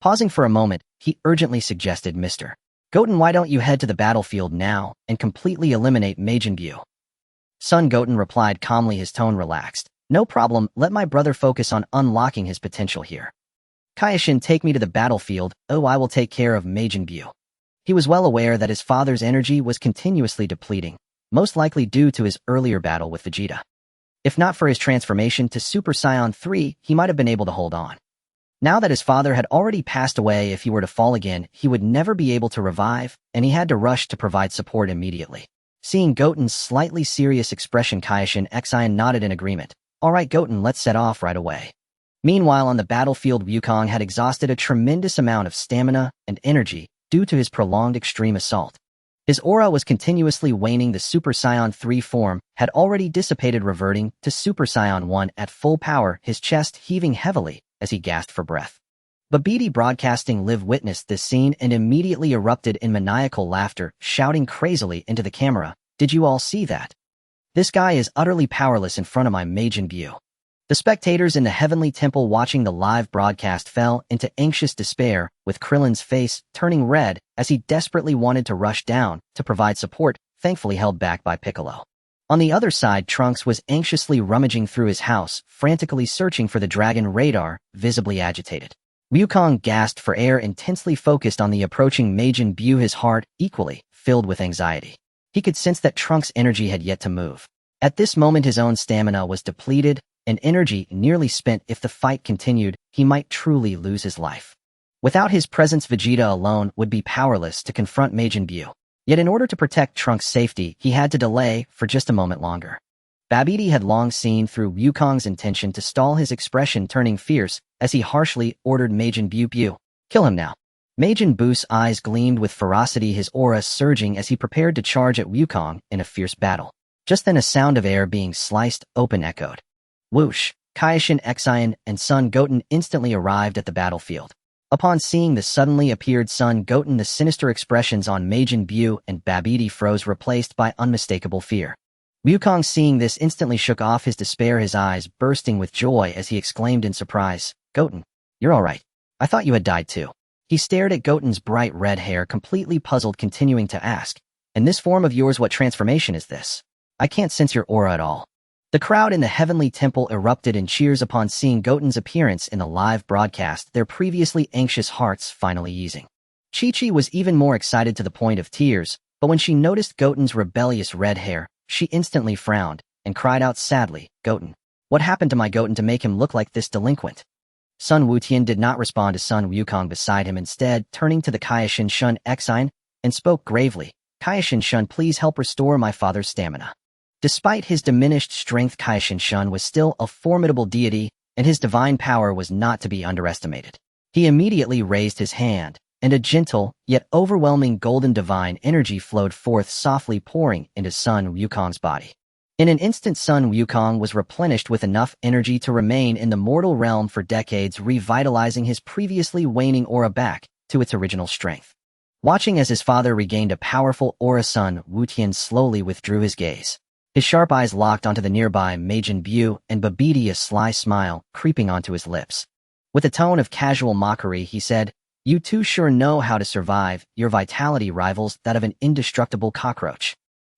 Pausing for a moment, he urgently suggested, "Mr. Goten, why don't you head to the battlefield now and completely eliminate Majin Buu?" Son Goten replied calmly, his tone relaxed. "No problem, let my brother focus on unlocking his potential here. Kaioshin, take me to the battlefield. Oh, I will take care of Majin Buu." He was well aware that his father's energy was continuously depleting, most likely due to his earlier battle with Vegeta. If not for his transformation to Super Saiyan 3, he might have been able to hold on. Now that his father had already passed away, if he were to fall again, he would never be able to revive, and he had to rush to provide support immediately. Seeing Goten's slightly serious expression, Kaioshin Xian nodded in agreement. "All right, Goten, let's set off right away." Meanwhile, on the battlefield, Wukong had exhausted a tremendous amount of stamina and energy due to his prolonged extreme assault. His aura was continuously waning. The Super Saiyan 3 form had already dissipated, reverting to Super Saiyan 1 at full power, his chest heaving heavily as he gasped for breath. Babidi Broadcasting Live witnessed this scene and immediately erupted in maniacal laughter, shouting crazily into the camera, "Did you all see that? This guy is utterly powerless in front of my Majin Buu." The spectators in the Heavenly Temple watching the live broadcast fell into anxious despair, with Krillin's face turning red as he desperately wanted to rush down to provide support, thankfully held back by Piccolo. On the other side, Trunks was anxiously rummaging through his house, frantically searching for the dragon radar, visibly agitated. Wukong gasped for air, intensely focused on the approaching Majin Buu, his heart equally filled with anxiety. He could sense that Trunks' energy had yet to move. At this moment his own stamina was depleted, and energy nearly spent. If the fight continued, he might truly lose his life. Without his presence, Vegeta alone would be powerless to confront Majin Buu. Yet in order to protect Trunks' safety, he had to delay for just a moment longer. Babidi had long seen through Wukong's intention to stall, his expression turning fierce as he harshly ordered Majin Buu, "Kill him now." Majin Buu's eyes gleamed with ferocity, his aura surging as he prepared to charge at Wukong in a fierce battle. Just then a sound of air being sliced open echoed. Whoosh! Kaioshin, Xian, and Son Goten instantly arrived at the battlefield. Upon seeing the suddenly appeared Son Goten, the sinister expressions on Majin Buu and Babidi froze, replaced by unmistakable fear. Wukong, seeing this, instantly shook off his despair, his eyes bursting with joy as he exclaimed in surprise, "Goten, you're all right. I thought you had died too." He stared at Goten's bright red hair, completely puzzled, continuing to ask, "In this form of yours, what transformation is this? I can't sense your aura at all." The crowd in the Heavenly Temple erupted in cheers upon seeing Goten's appearance in the live broadcast, their previously anxious hearts finally easing. Chi-Chi was even more excited to the point of tears, but when she noticed Goten's rebellious red hair, she instantly frowned and cried out sadly, "Goten, what happened to my Goten to make him look like this delinquent?" Sun Wutian did not respond to Sun Wukong beside him, instead turning to the Kaioshin Shun Xian and spoke gravely, "Kaioshin Shun, please help restore my father's stamina." Despite his diminished strength, Kaioshin Shun was still a formidable deity, and his divine power was not to be underestimated. He immediately raised his hand, and a gentle, yet overwhelming golden divine energy flowed forth, softly pouring into Sun Wukong's body. In an instant, Sun Wukong was replenished with enough energy to remain in the mortal realm for decades, revitalizing his previously waning aura back to its original strength. Watching as his father regained a powerful aura, Sun Wutian slowly withdrew his gaze. His sharp eyes locked onto the nearby Majin Buu and Babidi, a sly smile creeping onto his lips. With a tone of casual mockery, he said, "You two sure know how to survive. Your vitality rivals that of an indestructible cockroach."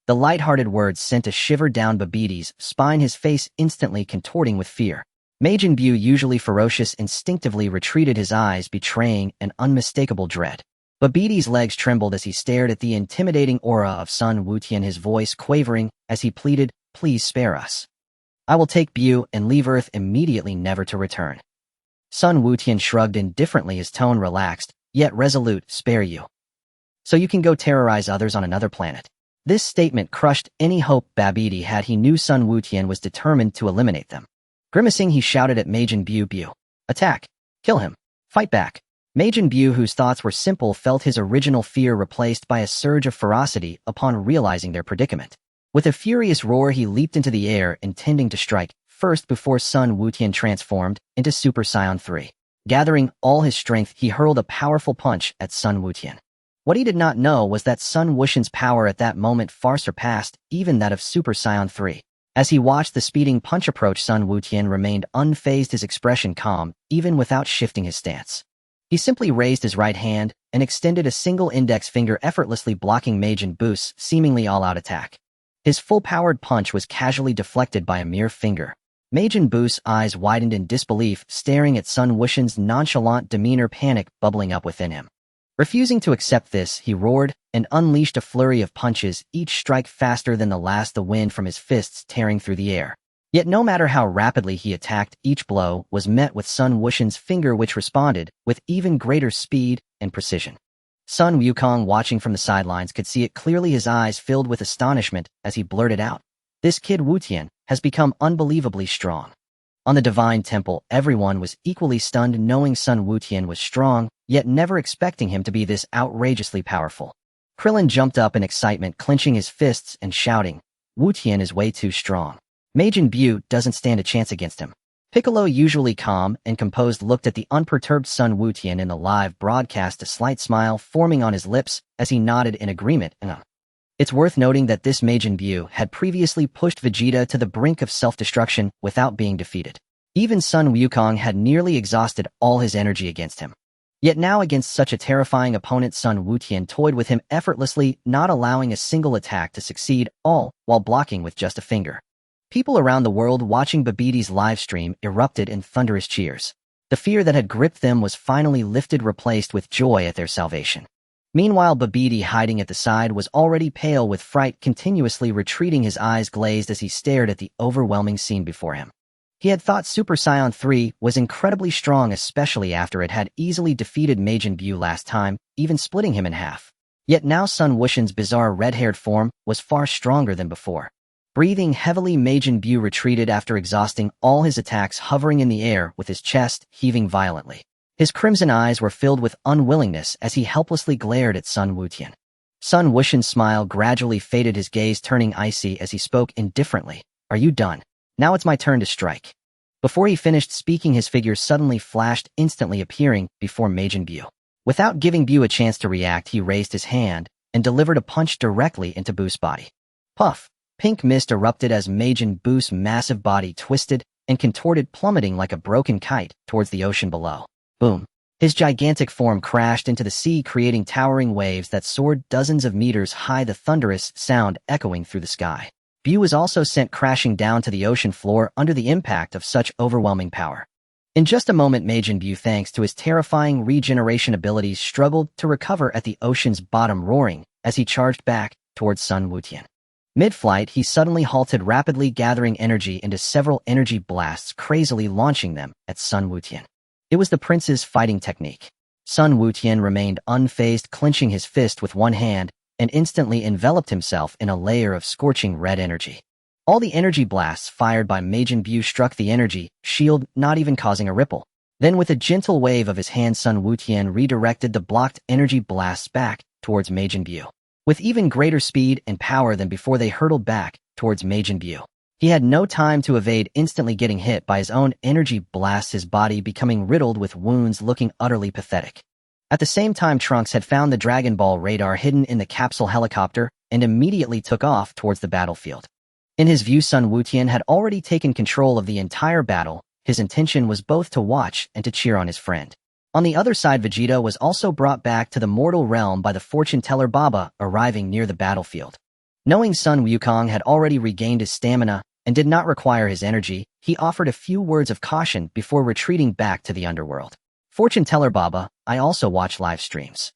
The light-hearted words sent a shiver down Babidi's spine, his face instantly contorting with fear. Majin Buu, usually ferocious, instinctively retreated, his eyes betraying an unmistakable dread. Babidi's legs trembled as he stared at the intimidating aura of Sun Wutian, his voice quavering as he pleaded, "Please spare us. I will take Buu and leave Earth immediately, never to return." Sun Wutian shrugged indifferently, his tone relaxed, yet resolute, "Spare you? So you can go terrorize others on another planet." This statement crushed any hope Babidi had. He knew Sun Wutian was determined to eliminate them. Grimacing, he shouted at Majin Buu, "Buu, attack! Kill him! Fight back!" Majin Buu, whose thoughts were simple, felt his original fear replaced by a surge of ferocity upon realizing their predicament. With a furious roar, he leaped into the air, intending to strike first before Sun Wutian transformed into Super Saiyan 3. Gathering all his strength, he hurled a powerful punch at Sun Wutian. What he did not know was that Sun Wutian's power at that moment far surpassed even that of Super Saiyan 3. As he watched the speeding punch approach, Sun Wutian remained unfazed, his expression calm, even without shifting his stance. He simply raised his right hand and extended a single index finger, effortlessly blocking Majin Buu's seemingly all-out attack. His full-powered punch was casually deflected by a mere finger. Majin Buu's eyes widened in disbelief, staring at Sun Wutian's nonchalant demeanor, panic bubbling up within him. Refusing to accept this, he roared and unleashed a flurry of punches, each strike faster than the last, the wind from his fists tearing through the air. Yet no matter how rapidly he attacked, each blow was met with Sun Wutian's finger, which responded with even greater speed and precision. Sun Wukong, watching from the sidelines, could see it clearly, his eyes filled with astonishment as he blurted out, "This kid Wutian has become unbelievably strong." On the Divine Temple, everyone was equally stunned, knowing Sun Wutian was strong, yet never expecting him to be this outrageously powerful. Krillin jumped up in excitement, clenching his fists and shouting, "Wu Tian is way too strong. Majin Buu doesn't stand a chance against him." Piccolo, usually calm and composed, looked at the unperturbed Sun Wu Tian in the live broadcast, a slight smile forming on his lips as he nodded in agreement. It's worth noting that this Majin Buu had previously pushed Vegeta to the brink of self-destruction without being defeated. Even Sun Wukong had nearly exhausted all his energy against him. Yet now against such a terrifying opponent, Sun Wutian toyed with him effortlessly, not allowing a single attack to succeed, all while blocking with just a finger. People around the world watching Babbidi's livestream erupted in thunderous cheers. The fear that had gripped them was finally lifted, replaced with joy at their salvation. Meanwhile, Babbidi, hiding at the side, was already pale with fright, continuously retreating, his eyes glazed as he stared at the overwhelming scene before him. He had thought Super Saiyan 3 was incredibly strong, especially after it had easily defeated Majin Buu last time, even splitting him in half. Yet now Sun Wuxian's bizarre red-haired form was far stronger than before. Breathing heavily, Majin Buu retreated after exhausting all his attacks, hovering in the air with his chest heaving violently. His crimson eyes were filled with unwillingness as he helplessly glared at Sun Wutian. Sun Wuxian's smile gradually faded, his gaze turning icy as he spoke indifferently. "Are you done? Now it's my turn to strike." Before he finished speaking, his figure suddenly flashed, instantly appearing before Majin Buu. Without giving Buu a chance to react, he raised his hand and delivered a punch directly into Buu's body. Puff! Pink mist erupted as Majin Buu's massive body twisted and contorted, plummeting like a broken kite towards the ocean below. Boom! His gigantic form crashed into the sea, creating towering waves that soared dozens of meters high, the thunderous sound echoing through the sky. Buu was also sent crashing down to the ocean floor under the impact of such overwhelming power. In just a moment, Majin Buu, thanks to his terrifying regeneration abilities, struggled to recover at the ocean's bottom, roaring as he charged back towards Sun Wutian. Mid-flight, he suddenly halted, rapidly gathering energy into several energy blasts, crazily launching them at Sun Wutian. It was the prince's fighting technique. Sun Wutian remained unfazed, clenching his fist with one hand, and instantly enveloped himself in a layer of scorching red energy. All the energy blasts fired by Majin Buu struck the energy shield, not even causing a ripple. Then with a gentle wave of his hand, Sun Wutian redirected the blocked energy blasts back towards Majin Buu. With even greater speed and power than before, they hurtled back towards Majin Buu. He had no time to evade, instantly getting hit by his own energy blasts, his body becoming riddled with wounds, looking utterly pathetic. At the same time, Trunks had found the Dragon Ball radar hidden in the capsule helicopter and immediately took off towards the battlefield. In his view, Sun Wutian had already taken control of the entire battle. His intention was both to watch and to cheer on his friend. On the other side, Vegeta was also brought back to the mortal realm by the fortune teller Baba, arriving near the battlefield. Knowing Sun Wukong had already regained his stamina and did not require his energy, he offered a few words of caution before retreating back to the underworld. "Fortune teller Baba, I also watch live streams."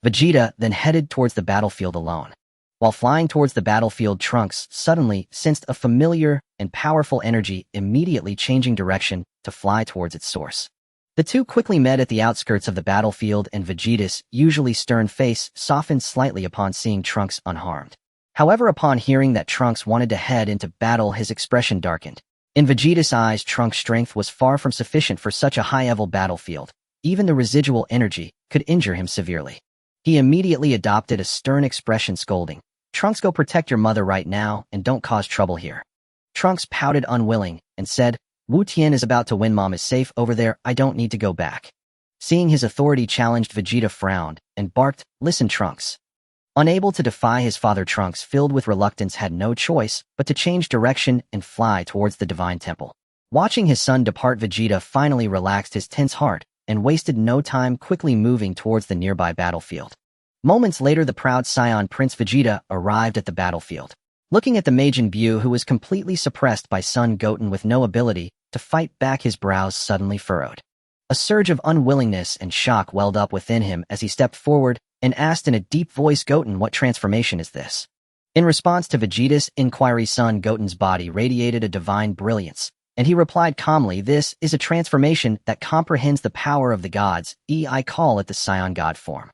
Vegeta then headed towards the battlefield alone. While flying towards the battlefield, Trunks suddenly sensed a familiar and powerful energy, immediately changing direction to fly towards its source. The two quickly met at the outskirts of the battlefield, and Vegeta's usually stern face softened slightly upon seeing Trunks unharmed. However, upon hearing that Trunks wanted to head into battle, his expression darkened. In Vegeta's eyes, Trunks' strength was far from sufficient for such a high-level battlefield. Even the residual energy could injure him severely. He immediately adopted a stern expression, scolding, "Trunks, go protect your mother right now and don't cause trouble here." Trunks pouted, unwilling, and said, "Wu Tian is about to win. Mom is safe over there. I don't need to go back." Seeing his authority challenged, Vegeta frowned and barked, "Listen, Trunks." Unable to defy his father, Trunks, filled with reluctance, had no choice but to change direction and fly towards the Divine Temple. Watching his son depart, Vegeta finally relaxed his tense heart and wasted no time, quickly moving towards the nearby battlefield. Moments later, the proud Saiyan Prince Vegeta arrived at the battlefield. Looking at the Majin Buu, who was completely suppressed by son Goten with no ability to fight back, his brows suddenly furrowed. A surge of unwillingness and shock welled up within him as he stepped forward and asked in a deep voice, "Goten, what transformation is this?" In response to Vegeta's inquiry, son Goten's body radiated a divine brilliance, and he replied calmly, "This is a transformation that comprehends the power of the gods. I call it the Saiyan God form."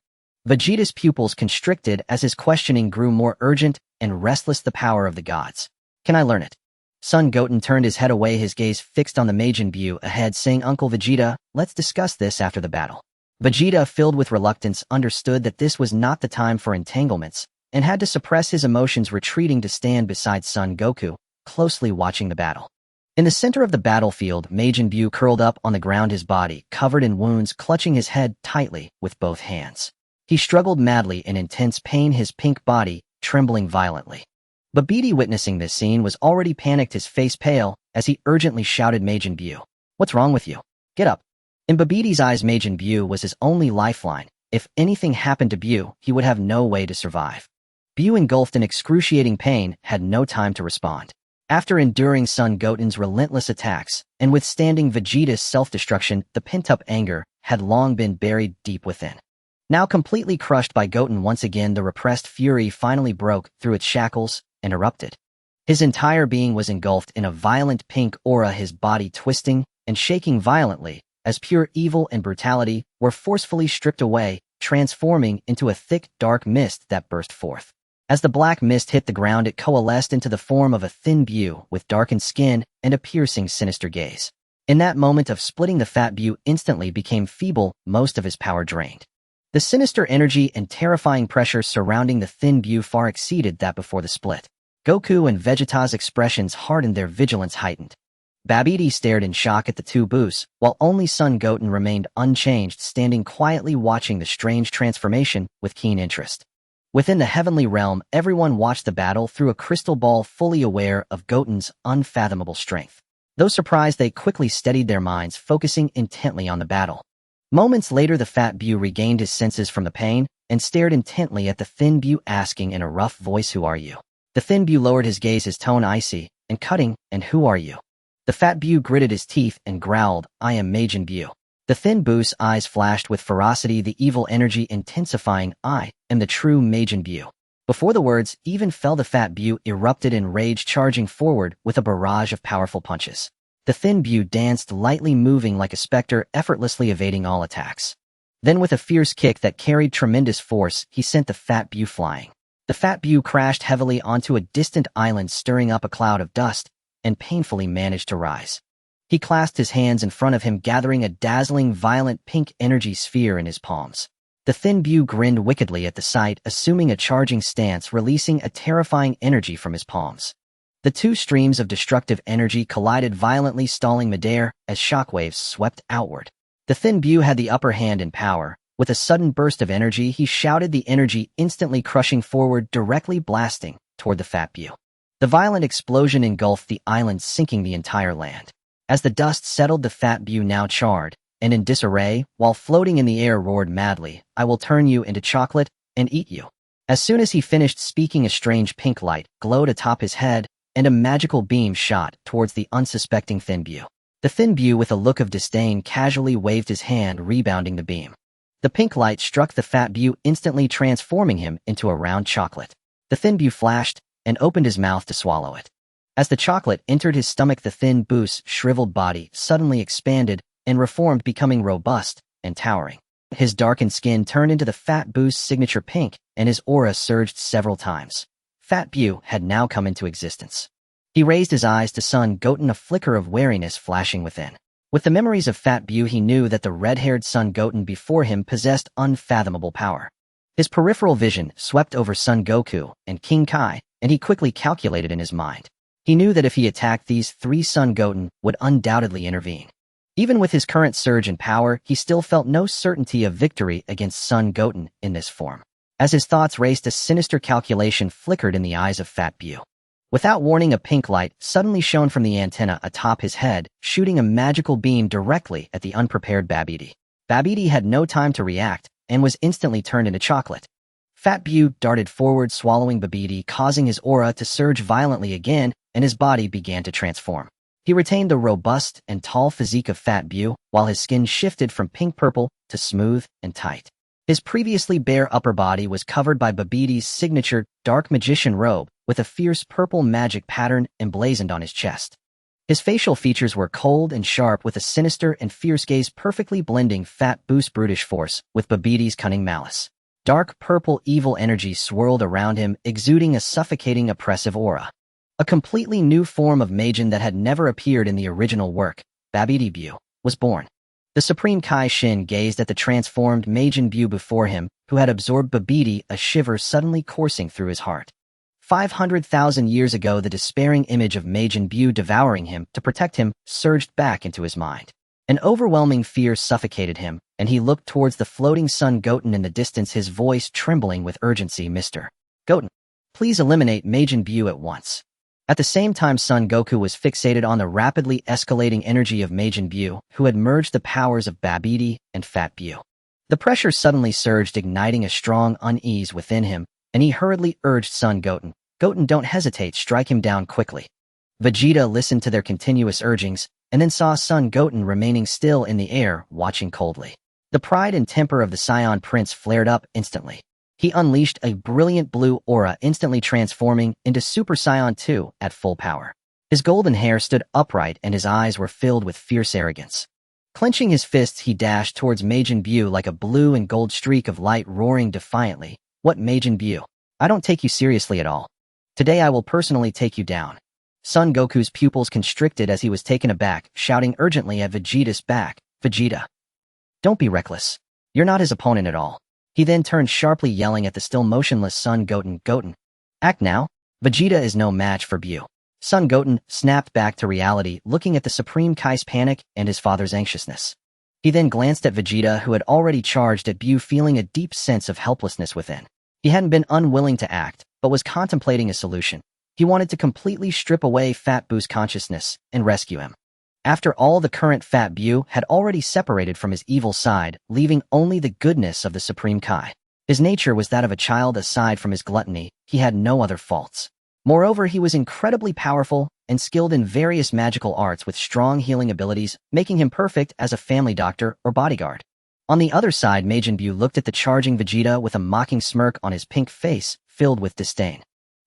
Vegeta's pupils constricted as his questioning grew more urgent and restless. "The power of the gods. Can I learn it?" Son Goten turned his head away, his gaze fixed on the Majin Buu ahead, saying, "Uncle Vegeta, let's discuss this after the battle." Vegeta, filled with reluctance, understood that this was not the time for entanglements, and had to suppress his emotions, retreating to stand beside Son Goku, closely watching the battle. In the center of the battlefield, Majin Buu curled up on the ground, his body covered in wounds, clutching his head tightly with both hands. He struggled madly in intense pain, his pink body trembling violently. Babidi, witnessing this scene, was already panicked, his face pale, as he urgently shouted, "Majin Buu, what's wrong with you? Get up." In Babidi's eyes, Majin Buu was his only lifeline. If anything happened to Buu, he would have no way to survive. Buu, engulfed in excruciating pain, had no time to respond. After enduring Son Goten's relentless attacks and withstanding Vegeta's self-destruction, the pent-up anger had long been buried deep within. Now completely crushed by Goten once again, the repressed fury finally broke through its shackles and erupted. His entire being was engulfed in a violent pink aura, his body twisting and shaking violently as pure evil and brutality were forcefully stripped away, transforming into a thick, dark mist that burst forth. As the black mist hit the ground, it coalesced into the form of a thin Buu with darkened skin and a piercing, sinister gaze. In that moment of splitting, the fat Buu instantly became feeble, most of his power drained. The sinister energy and terrifying pressure surrounding the thin Buu far exceeded that before the split. Goku and Vegeta's expressions hardened, their vigilance heightened. Babidi stared in shock at the two Buus, while only Son Goten remained unchanged, standing quietly watching the strange transformation with keen interest. Within the heavenly realm, everyone watched the battle through a crystal ball, fully aware of Goten's unfathomable strength. Though surprised, they quickly steadied their minds, focusing intently on the battle. Moments later, the fat Buu regained his senses from the pain and stared intently at the thin Buu, asking in a rough voice, "Who are you?" The thin Buu lowered his gaze, his tone icy and cutting, "And who are you?" The fat Buu gritted his teeth and growled, "I am Majin Buu." The thin Buu's eyes flashed with ferocity, the evil energy intensifying. "I am the true Majin Buu." Before the words even fell, the fat Buu erupted in rage, charging forward with a barrage of powerful punches. The thin Buu danced lightly, moving like a specter, effortlessly evading all attacks. Then, with a fierce kick that carried tremendous force, he sent the fat Buu flying. The fat Buu crashed heavily onto a distant island, stirring up a cloud of dust, and painfully managed to rise. He clasped his hands in front of him, gathering a dazzling, violent pink energy sphere in his palms. The thin Buu grinned wickedly at the sight, assuming a charging stance, releasing a terrifying energy from his palms. The two streams of destructive energy collided violently, stalling midair as shockwaves swept outward. The thin Buu had the upper hand in power. With a sudden burst of energy, he shouted, the energy instantly crushing forward, directly blasting toward the fat Buu. The violent explosion engulfed the island, sinking the entire land. As the dust settled, the fat Buu, now charred and in disarray, while floating in the air, roared madly, "I will turn you into chocolate and eat you." As soon as he finished speaking, a strange pink light glowed atop his head, and a magical beam shot towards the unsuspecting thin Buu. The thin Buu, with a look of disdain, casually waved his hand, rebounding the beam. The pink light struck the fat Buu, instantly transforming him into a round chocolate. The thin Buu flashed and opened his mouth to swallow it. As the chocolate entered his stomach, the thin Buu's shriveled body suddenly expanded and reformed, becoming robust and towering. His darkened skin turned into the fat Buu's signature pink, and his aura surged several times. Fat Buu had now come into existence. He raised his eyes to Son Goten, a flicker of wariness flashing within. With the memories of Fat Buu, he knew that the red-haired Son Goten before him possessed unfathomable power. His peripheral vision swept over Son Goku and King Kai, and he quickly calculated in his mind. He knew that if he attacked these three, Son Goten would undoubtedly intervene. Even with his current surge in power, he still felt no certainty of victory against Son Goten in this form. As his thoughts raced, a sinister calculation flickered in the eyes of Fat Buu. Without warning, a pink light suddenly shone from the antenna atop his head, shooting a magical beam directly at the unprepared Babidi. Babidi had no time to react and was instantly turned into chocolate. Fat Buu darted forward, swallowing Babidi, causing his aura to surge violently again, and his body began to transform. He retained the robust and tall physique of Fat Buu, while his skin shifted from pink-purple to smooth and tight. His previously bare upper body was covered by Babidi's signature dark magician robe, with a fierce purple magic pattern emblazoned on his chest. His facial features were cold and sharp, with a sinister and fierce gaze perfectly blending Fat Buu's brutish force with Babidi's cunning malice. Dark purple evil energy swirled around him, exuding a suffocating, oppressive aura. A completely new form of Majin that had never appeared in the original work, Babidi Buu, was born. The Supreme Kai-Shin gazed at the transformed Majin Buu before him, who had absorbed Babidi, a shiver suddenly coursing through his heart. 500,000 years ago, the despairing image of Majin Buu devouring him to protect him surged back into his mind. An overwhelming fear suffocated him, and he looked towards the floating Son Goten in the distance, his voice trembling with urgency. Mr. Goten, please eliminate Majin Buu at once. At the same time, Son Goku was fixated on the rapidly escalating energy of Majin Buu, who had merged the powers of Babidi and Fat Buu. The pressure suddenly surged, igniting a strong unease within him, and he hurriedly urged Son Goten, "Goten, don't hesitate, strike him down quickly." Vegeta listened to their continuous urgings, and then saw Son Goten remaining still in the air, watching coldly. The pride and temper of the Saiyan Prince flared up instantly. He unleashed a brilliant blue aura, instantly transforming into Super Saiyan 2 at full power. His golden hair stood upright and his eyes were filled with fierce arrogance. Clenching his fists, he dashed towards Majin Buu like a blue and gold streak of light, roaring defiantly, "What, Majin Buu? I don't take you seriously at all. Today I will personally take you down." Son Goku's pupils constricted as he was taken aback, shouting urgently at Vegeta's back, "Vegeta, don't be reckless. You're not his opponent at all." He then turned sharply, yelling at the still motionless Son Goten, "Goten, act now. Vegeta is no match for Buu." Son Goten snapped back to reality, looking at the Supreme Kai's panic and his father's anxiousness. He then glanced at Vegeta, who had already charged at Buu, feeling a deep sense of helplessness within. He hadn't been unwilling to act, but was contemplating a solution. He wanted to completely strip away Fat Buu's consciousness and rescue him. After all, the current Fat Buu had already separated from his evil side, leaving only the goodness of the Supreme Kai. His nature was that of a child. Aside from his gluttony, he had no other faults. Moreover, he was incredibly powerful and skilled in various magical arts with strong healing abilities, making him perfect as a family doctor or bodyguard. On the other side, Majin Buu looked at the charging Vegeta with a mocking smirk on his pink face, filled with disdain.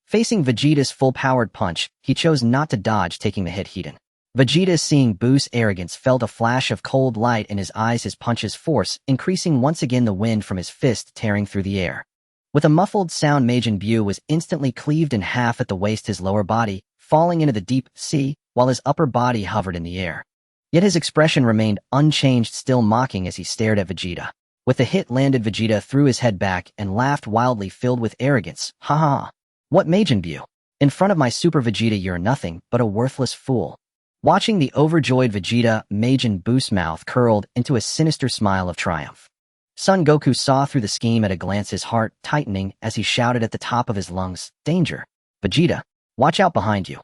Facing Vegeta's full-powered punch, he chose not to dodge, taking the hit head-on. Vegeta, seeing Buu's arrogance, felt a flash of cold light in his eyes, his punch's force increasing once again, the wind from his fist tearing through the air. With a muffled sound, Majin Buu was instantly cleaved in half at the waist, his lower body falling into the deep sea, while his upper body hovered in the air. Yet his expression remained unchanged, still mocking as he stared at Vegeta. With the hit landed, Vegeta threw his head back and laughed wildly, filled with arrogance. "Ha ha! What, Majin Buu? In front of my Super Vegeta, you're nothing but a worthless fool." Watching the overjoyed Vegeta, Majin Buu's mouth curled into a sinister smile of triumph. Son Goku saw through the scheme at a glance, his heart tightening as he shouted at the top of his lungs, "Danger! Vegeta, watch out behind you."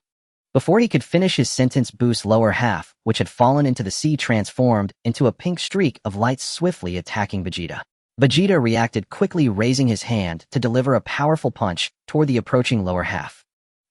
Before he could finish his sentence, Buu's lower half, which had fallen into the sea, transformed into a pink streak of light, swiftly attacking Vegeta. Vegeta reacted quickly, raising his hand to deliver a powerful punch toward the approaching lower half.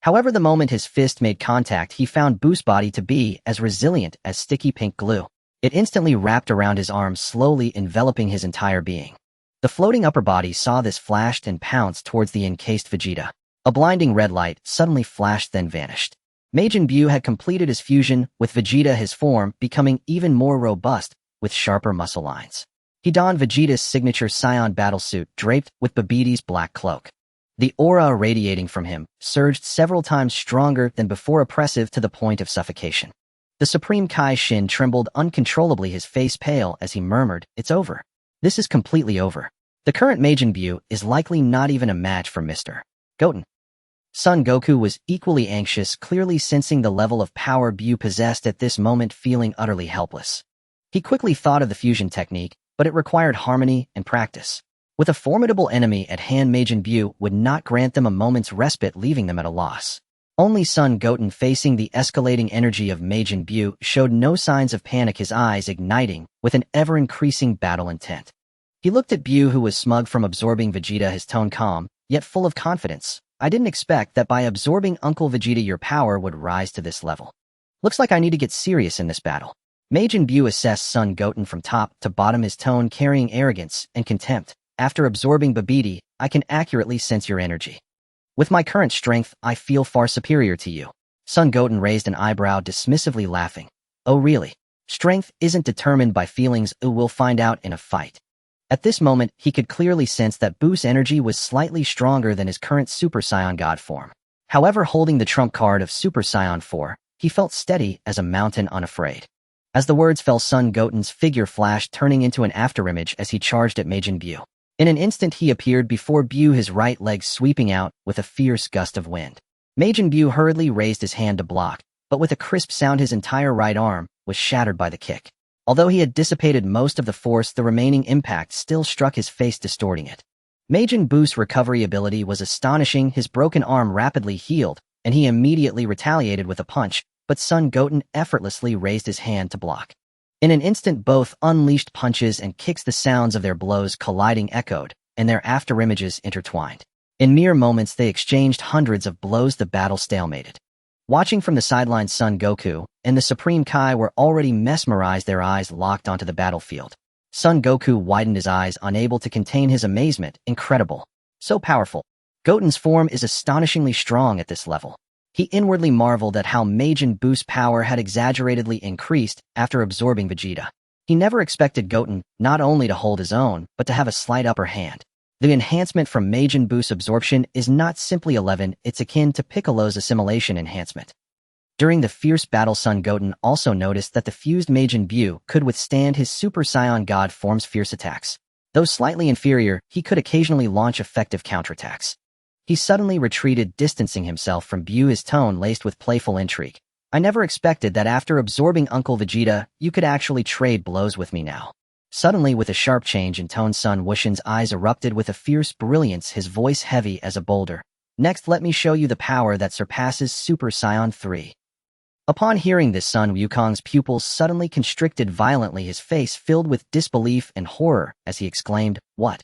However, the moment his fist made contact, he found Buu's body to be as resilient as sticky pink glue. It instantly wrapped around his arms, slowly enveloping his entire being. The floating upper body saw this, flashed and pounced towards the encased Vegeta. A blinding red light suddenly flashed, then vanished. Majin Buu had completed his fusion with Vegeta, his form becoming even more robust, with sharper muscle lines. He donned Vegeta's signature Saiyan battlesuit, draped with Babidi's black cloak. The aura radiating from him surged several times stronger than before, oppressive to the point of suffocation. The Supreme Kai-Shin trembled uncontrollably, his face pale, as he murmured, "It's over. This is completely over. The current Majin Buu is likely not even a match for Mr. Goten." Son Goku was equally anxious, clearly sensing the level of power Buu possessed at this moment, feeling utterly helpless. He quickly thought of the fusion technique, but it required harmony and practice. With a formidable enemy at hand, Majin Buu would not grant them a moment's respite, leaving them at a loss. Only Son Goten, facing the escalating energy of Majin Buu, showed no signs of panic, his eyes igniting with an ever-increasing battle intent. He looked at Buu, who was smug from absorbing Vegeta, his tone calm, yet full of confidence. "I didn't expect that by absorbing Uncle Vegeta your power would rise to this level. Looks like I need to get serious in this battle." Majin Buu assessed Son Goten from top to bottom, his tone carrying arrogance and contempt. "After absorbing Babidi, I can accurately sense your energy. With my current strength, I feel far superior to you." Son Goten raised an eyebrow, dismissively laughing. "Oh really? Strength isn't determined by feelings. We'll find out in a fight." At this moment, he could clearly sense that Buu's energy was slightly stronger than his current Super Saiyan God form. However, holding the trump card of Super Saiyan 4, he felt steady as a mountain, unafraid. As the words fell, Son Goten's figure flashed, turning into an afterimage as he charged at Majin Buu. In an instant he appeared before Buu, his right leg sweeping out with a fierce gust of wind. Majin Buu hurriedly raised his hand to block, but with a crisp sound his entire right arm was shattered by the kick. Although he had dissipated most of the force, the remaining impact still struck his face, distorting it. Majin Buu's recovery ability was astonishing. His broken arm rapidly healed, and he immediately retaliated with a punch, but Son Goten effortlessly raised his hand to block. In an instant both unleashed punches and kicks, the sounds of their blows colliding echoed, and their afterimages intertwined. In mere moments they exchanged hundreds of blows. The battle stalemated. Watching from the sidelines, Son Goku and the Supreme Kai were already mesmerized, their eyes locked onto the battlefield. Son Goku widened his eyes, unable to contain his amazement. Incredible. So powerful. Goten's form is astonishingly strong at this level. He inwardly marveled at how Majin Buu's power had exaggeratedly increased after absorbing Vegeta. He never expected Goten not only to hold his own, but to have a slight upper hand. The enhancement from Majin Buu's absorption is not simply 11, it's akin to Piccolo's assimilation enhancement. During the fierce battle, Son Goten also noticed that the fused Majin Buu could withstand his Super Saiyan God form's fierce attacks. Though slightly inferior, he could occasionally launch effective counterattacks. He suddenly retreated, distancing himself from Buu, his tone laced with playful intrigue. I never expected that after absorbing Uncle Vegeta, you could actually trade blows with me now. Suddenly, with a sharp change in tone, Son Wushan's eyes erupted with a fierce brilliance, his voice heavy as a boulder. Next, let me show you the power that surpasses Super Saiyan 3. Upon hearing this, Son Wukong's pupils suddenly constricted violently, his face filled with disbelief and horror as he exclaimed, "What?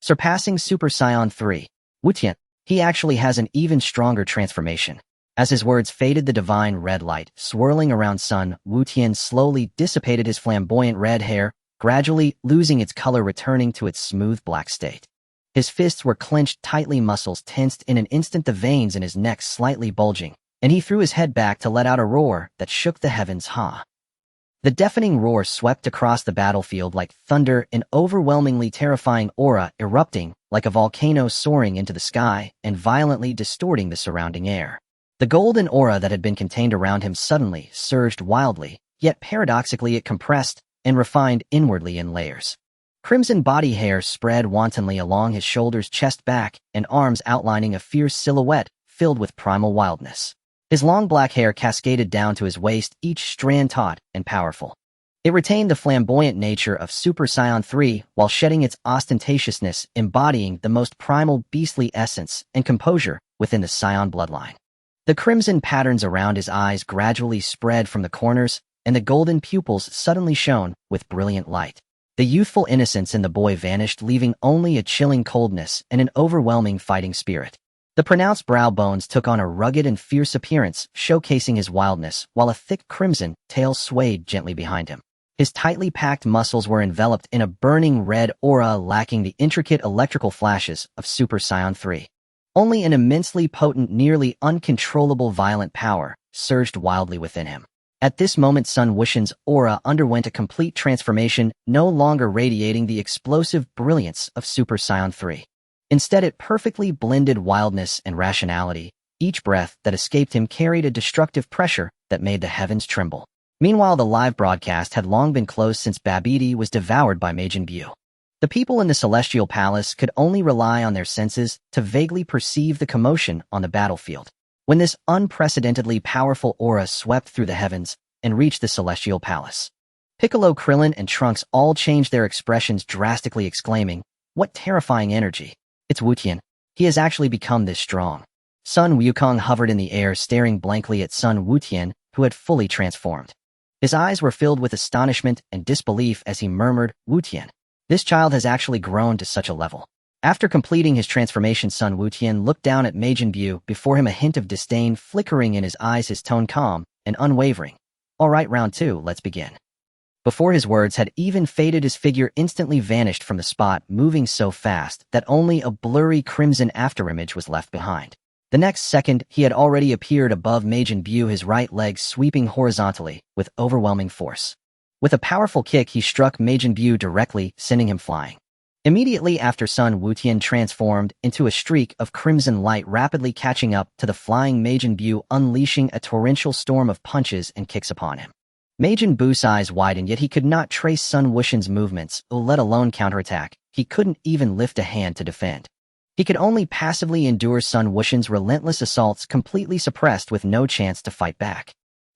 Surpassing Super Saiyan 3? Wutian, he actually has an even stronger transformation." As his words faded, the divine red light swirling around Son Wutian slowly dissipated, his flamboyant red hair gradually losing its color, returning to its smooth black state. His fists were clenched tightly, muscles tensed. In an instant the veins in his neck slightly bulging, and he threw his head back to let out a roar that shook the heavens. The deafening roar swept across the battlefield like thunder, an overwhelmingly terrifying aura erupting like a volcano soaring into the sky and violently distorting the surrounding air. The golden aura that had been contained around him suddenly surged wildly, yet paradoxically it compressed and refined inwardly in layers. Crimson body hair spread wantonly along his shoulders, chest, back, and arms, outlining a fierce silhouette filled with primal wildness. His long black hair cascaded down to his waist, each strand taut and powerful. It retained the flamboyant nature of Super Saiyan 3 while shedding its ostentatiousness, embodying the most primal beastly essence and composure within the Saiyan bloodline. The crimson patterns around his eyes gradually spread from the corners, and the golden pupils suddenly shone with brilliant light. The youthful innocence in the boy vanished, leaving only a chilling coldness and an overwhelming fighting spirit. The pronounced brow bones took on a rugged and fierce appearance, showcasing his wildness, while a thick crimson tail swayed gently behind him. His tightly packed muscles were enveloped in a burning red aura, lacking the intricate electrical flashes of Super Saiyan 3. Only an immensely potent, nearly uncontrollable violent power surged wildly within him. At this moment, Son Wushan's aura underwent a complete transformation, no longer radiating the explosive brilliance of Super Saiyan 3. Instead, it perfectly blended wildness and rationality. Each breath that escaped him carried a destructive pressure that made the heavens tremble. Meanwhile, the live broadcast had long been closed since Babidi was devoured by Majin Buu. The people in the Celestial Palace could only rely on their senses to vaguely perceive the commotion on the battlefield. When this unprecedentedly powerful aura swept through the heavens and reached the Celestial Palace, Piccolo, Krillin, and Trunks all changed their expressions drastically, exclaiming, "What terrifying energy! It's Wutian. He has actually become this strong." Son Wukong hovered in the air, staring blankly at Son Wutian, who had fully transformed. His eyes were filled with astonishment and disbelief as he murmured, "Wutian. This child has actually grown to such a level." After completing his transformation, Son Wutian looked down at Majin Buu, before him a hint of disdain flickering in his eyes, his tone calm and unwavering. "All right, round 2, let's begin." Before his words had even faded, his figure instantly vanished from the spot, moving so fast that only a blurry crimson afterimage was left behind. The next second, he had already appeared above Majin Buu, his right leg sweeping horizontally with overwhelming force. With a powerful kick, he struck Majin Buu directly, sending him flying. Immediately after, Son Wutian transformed into a streak of crimson light, rapidly catching up to the flying Majin Buu, unleashing a torrential storm of punches and kicks upon him. Majin Buu's eyes widened, yet he could not trace Sun Wuxian's movements, let alone counterattack. He couldn't even lift a hand to defend. He could only passively endure Sun Wuxian's relentless assaults, completely suppressed with no chance to fight back.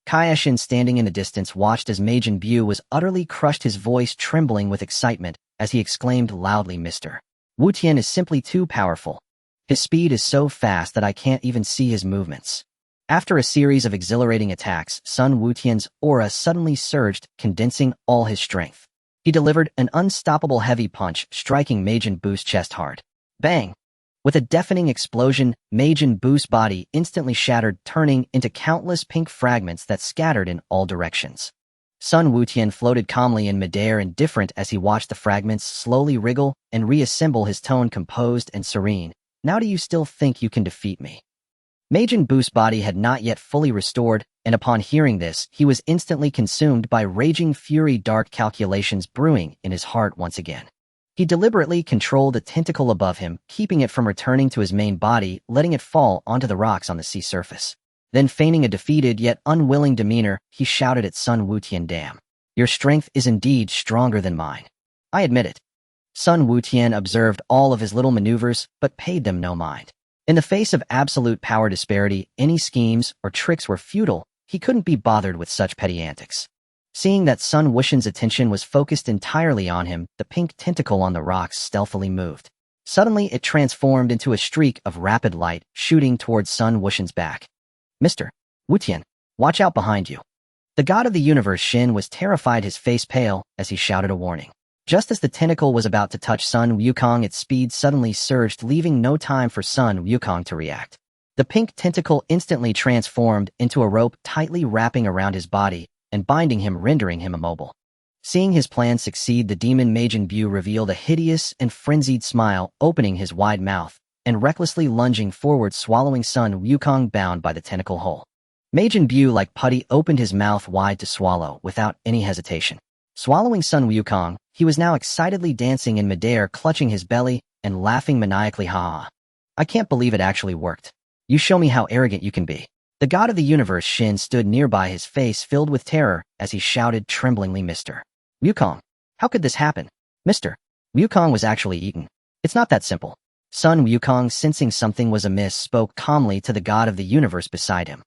Kaioshin, standing in the distance, watched as Majin Buu was utterly crushed, his voice trembling with excitement as he exclaimed loudly, "Mr. Wutian is simply too powerful. His speed is so fast that I can't even see his movements." After a series of exhilarating attacks, Sun Wutian's aura suddenly surged, condensing all his strength. He delivered an unstoppable heavy punch, striking Majin Buu's chest hard. Bang! With a deafening explosion, Majin Buu's body instantly shattered, turning into countless pink fragments that scattered in all directions. Sun Wutian floated calmly in midair, indifferent as he watched the fragments slowly wriggle and reassemble, his tone composed and serene. "Now do you still think you can defeat me?" Majin Buu's body had not yet fully restored, and upon hearing this, he was instantly consumed by raging fury, dark calculations brewing in his heart once again. He deliberately controlled a tentacle above him, keeping it from returning to his main body, letting it fall onto the rocks on the sea surface. Then, feigning a defeated yet unwilling demeanor, he shouted at Sun Wutian, "Damn! Your strength is indeed stronger than mine. I admit it." Sun Wutian observed all of his little maneuvers, but paid them no mind. In the face of absolute power disparity, any schemes or tricks were futile. He couldn't be bothered with such petty antics. Seeing that Sun Wuxian's attention was focused entirely on him, the pink tentacle on the rocks stealthily moved. Suddenly, it transformed into a streak of rapid light, shooting towards Sun Wuxian's back. "Mr. Wutian, watch out behind you." The god of the universe Shin was terrified, his face pale, as he shouted a warning. Just as the tentacle was about to touch Sun Wukong, its speed suddenly surged, leaving no time for Sun Wukong to react. The pink tentacle instantly transformed into a rope, tightly wrapping around his body and binding him, rendering him immobile. Seeing his plan succeed, the demon Majin Buu revealed a hideous and frenzied smile, opening his wide mouth and recklessly lunging forward, swallowing Sun Wukong bound by the tentacle hole. Majin Buu, like putty, opened his mouth wide to swallow without any hesitation. Swallowing Sun Wukong, he was now excitedly dancing in midair, clutching his belly and laughing maniacally. "Ha! I can't believe it actually worked. You show me how arrogant you can be." The god of the universe Shin stood nearby, his face filled with terror as he shouted tremblingly, "Mr. Wukong, how could this happen?" Mr. Wukong was actually eaten. "It's not that simple." Sun Wukong, sensing something was amiss, spoke calmly to the god of the universe beside him.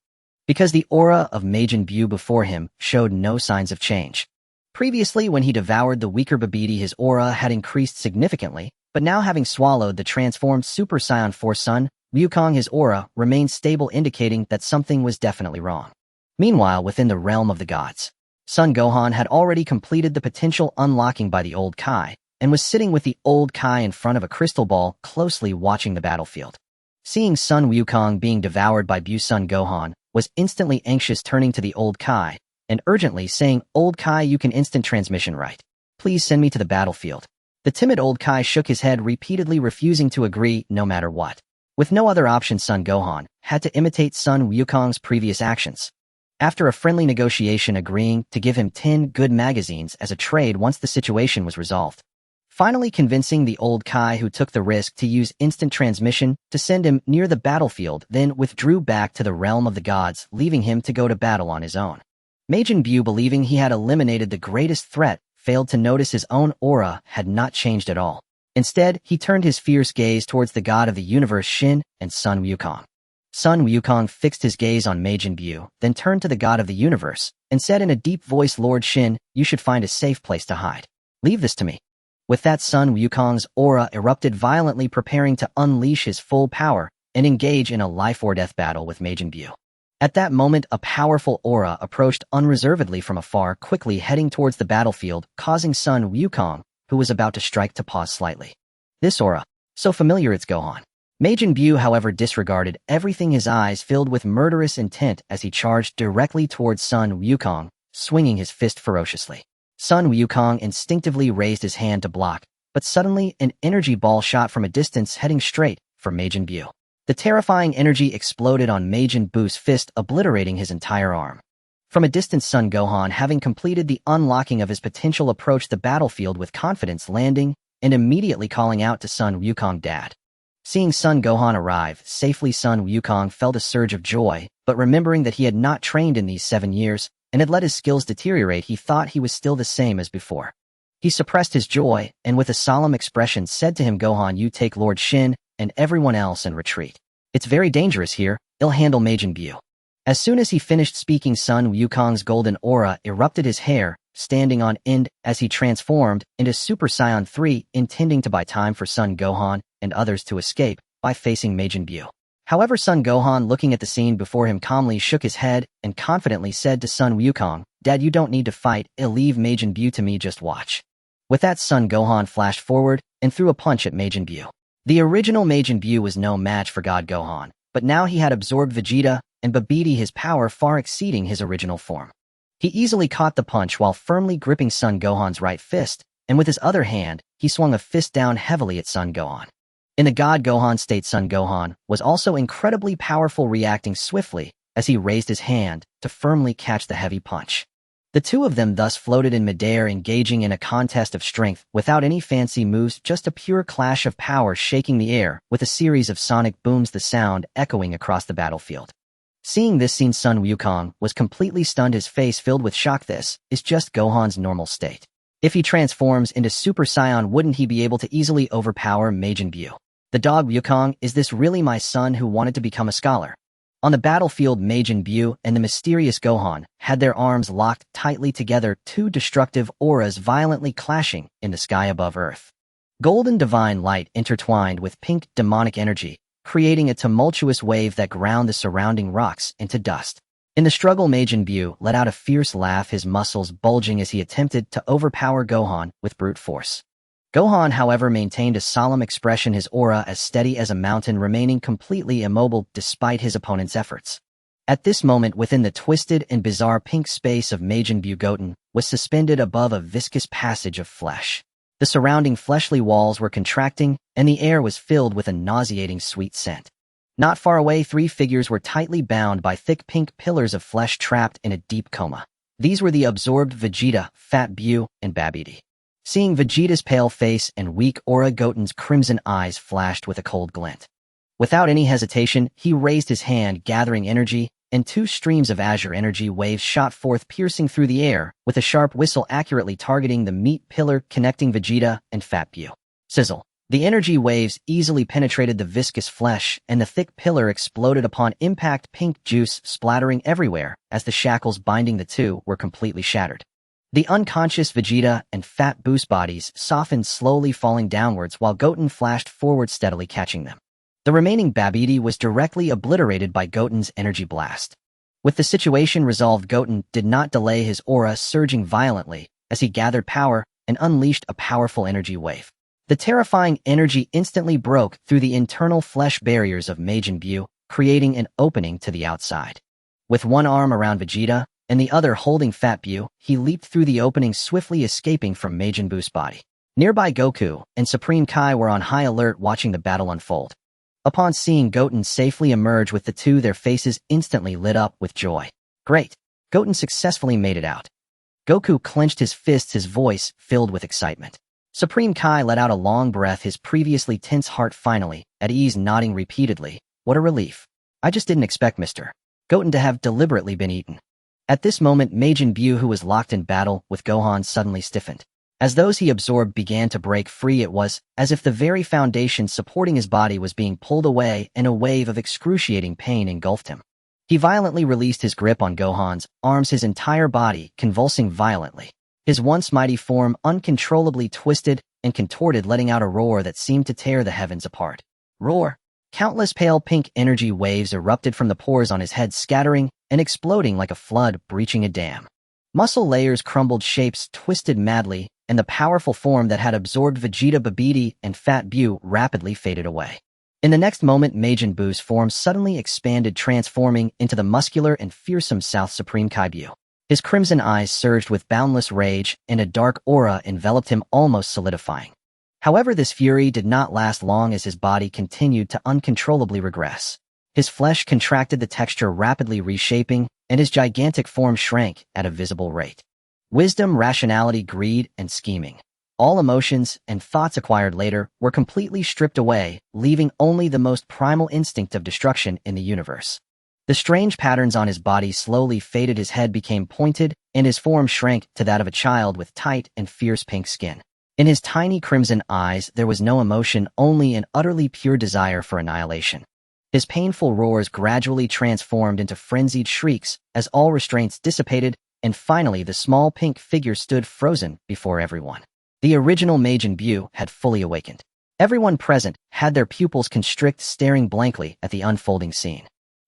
Because the aura of Majin Buu before him showed no signs of change. Previously, when he devoured the weaker Babidi, his aura had increased significantly, but now, having swallowed the transformed Super Saiyan for Sun Wukong, his aura remained stable, indicating that something was definitely wrong. Meanwhile, within the realm of the gods, Son Gohan had already completed the potential unlocking by the old Kai, and was sitting with the old Kai in front of a crystal ball, closely watching the battlefield. Seeing Sun Wukong being devoured by Buu, Son Gohan was instantly anxious, turning to the old Kai and urgently saying, "Old Kai, you can instant transmission, right? Please send me to the battlefield." The timid old Kai shook his head, repeatedly refusing to agree no matter what. With no other option, Son Gohan had to imitate Sun Wukong's previous actions. After a friendly negotiation, agreeing to give him 10 good magazines as a trade once the situation was resolved. Finally convincing the old Kai, who took the risk to use instant transmission to send him near the battlefield, then withdrew back to the realm of the gods, leaving him to go to battle on his own. Majin Buu, believing he had eliminated the greatest threat, failed to notice his own aura had not changed at all. Instead, he turned his fierce gaze towards the god of the universe Shin and Sun Wukong. Sun Wukong fixed his gaze on Majin Buu, then turned to the god of the universe and said in a deep voice, "Lord Shin, you should find a safe place to hide. Leave this to me." With that, Sun Wukong's aura erupted violently, preparing to unleash his full power and engage in a life-or-death battle with Majin Buu. At that moment, a powerful aura approached unreservedly from afar, quickly heading towards the battlefield, causing Sun Wukong, who was about to strike, to pause slightly. This aura, so familiar, it's Gohan. Majin Buu, however, disregarded everything, his eyes filled with murderous intent as he charged directly towards Sun Wukong, swinging his fist ferociously. Sun Wukong instinctively raised his hand to block, but suddenly an energy ball shot from a distance, heading straight for Majin Buu. The terrifying energy exploded on Majin Buu's fist, obliterating his entire arm. From a distance, Son Gohan, having completed the unlocking of his potential, approached the battlefield with confidence, landing and immediately calling out to Sun Wukong, "Dad." Seeing Son Gohan arrive safely, Sun Wukong felt a surge of joy, but remembering that he had not trained in these 7 years, and had let his skills deteriorate, he thought he was still the same as before. He suppressed his joy, and with a solemn expression said to him, "Gohan, you take Lord Shin and everyone else and retreat. It's very dangerous here, I'll handle Majin Buu." As soon as he finished speaking, Sun Wukong's golden aura erupted, his hair standing on end as he transformed into Super Saiyan 3, intending to buy time for Son Gohan and others to escape by facing Majin Buu. However, Son Gohan, looking at the scene before him, calmly shook his head and confidently said to Sun Wukong, "Dad, you don't need to fight, I'll leave Majin Buu to me, just watch." With that, Son Gohan flashed forward and threw a punch at Majin Buu. The original Majin Buu was no match for God Gohan, but now he had absorbed Vegeta and Babidi, his power far exceeding his original form. He easily caught the punch while firmly gripping Son Gohan's right fist, and with his other hand, he swung a fist down heavily at Son Gohan. In the God Gohan state, Son Gohan was also incredibly powerful, reacting swiftly as he raised his hand to firmly catch the heavy punch. The two of them thus floated in midair, engaging in a contest of strength without any fancy moves, just a pure clash of power shaking the air with a series of sonic booms, the sound echoing across the battlefield. Seeing this scene, Sun Wukong was completely stunned, his face filled with shock. This is just Gohan's normal state. If he transforms into Super Saiyan, wouldn't he be able to easily overpower Majin Buu? The dog Wukong, is this really my son who wanted to become a scholar? On the battlefield, Majin Buu and the mysterious Gohan had their arms locked tightly together, two destructive auras violently clashing in the sky above Earth. Golden divine light intertwined with pink demonic energy, creating a tumultuous wave that ground the surrounding rocks into dust. In the struggle, Majin Buu let out a fierce laugh, his muscles bulging as he attempted to overpower Gohan with brute force. Gohan, however, maintained a solemn expression, his aura as steady as a mountain, remaining completely immobile despite his opponent's efforts. At this moment, within the twisted and bizarre pink space of Majin Buu, Goten was suspended above a viscous passage of flesh. The surrounding fleshly walls were contracting, and the air was filled with a nauseating sweet scent. Not far away, three figures were tightly bound by thick pink pillars of flesh, trapped in a deep coma. These were the absorbed Vegeta, Fat Buu, and Babidi. Seeing Vegeta's pale face and weak aura, Goten's crimson eyes flashed with a cold glint. Without any hesitation, he raised his hand, gathering energy, and two streams of azure energy waves shot forth, piercing through the air with a sharp whistle, accurately targeting the meat pillar connecting Vegeta and Fat Buu. Sizzle. The energy waves easily penetrated the viscous flesh, and the thick pillar exploded upon impact, pink juice splattering everywhere as the shackles binding the two were completely shattered. The unconscious Vegeta and Fat Buu's bodies softened, slowly falling downwards, while Goten flashed forward, steadily catching them. The remaining Babidi was directly obliterated by Goten's energy blast. With the situation resolved, Goten did not delay, his aura surging violently as he gathered power and unleashed a powerful energy wave. The terrifying energy instantly broke through the internal flesh barriers of Majin Buu, creating an opening to the outside. With one arm around Vegeta and the other holding Fat Buu, he leaped through the opening, swiftly escaping from Majin Buu's body. Nearby, Goku and Supreme Kai were on high alert, watching the battle unfold. Upon seeing Goten safely emerge with the two, their faces instantly lit up with joy. Great! Goten successfully made it out. Goku clenched his fists, his voice filled with excitement. Supreme Kai let out a long breath, his previously tense heart finally at ease, nodding repeatedly. What a relief. I just didn't expect Mr. Goten to have deliberately been eaten. At this moment, Majin Buu, who was locked in battle with Gohan, suddenly stiffened. As those he absorbed began to break free, it was as if the very foundation supporting his body was being pulled away, and a wave of excruciating pain engulfed him. He violently released his grip on Gohan's arms, his entire body convulsing violently. His once mighty form uncontrollably twisted and contorted, letting out a roar that seemed to tear the heavens apart. Roar! Countless pale pink energy waves erupted from the pores on his head, scattering and exploding like a flood breaching a dam. Muscle layers crumbled, shapes twisted madly, and the powerful form that had absorbed Vegeta, Babidi, and Fat Buu rapidly faded away. In the next moment, Majin Buu's form suddenly expanded, transforming into the muscular and fearsome South Supreme Kai Buu. His crimson eyes surged with boundless rage, and a dark aura enveloped him, almost solidifying. However, this fury did not last long, as his body continued to uncontrollably regress. His flesh contracted, the texture rapidly reshaping, and his gigantic form shrank at a visible rate. Wisdom, rationality, greed, and scheming, all emotions and thoughts acquired later, were completely stripped away, leaving only the most primal instinct of destruction in the universe. The strange patterns on his body slowly faded, his head became pointed, and his form shrank to that of a child with tight and fierce pink skin. In his tiny crimson eyes there was no emotion, only an utterly pure desire for annihilation. His painful roars gradually transformed into frenzied shrieks as all restraints dissipated, and finally the small pink figure stood frozen before everyone. The original Majin Buu had fully awakened. Everyone present had their pupils constrict, staring blankly at the unfolding scene.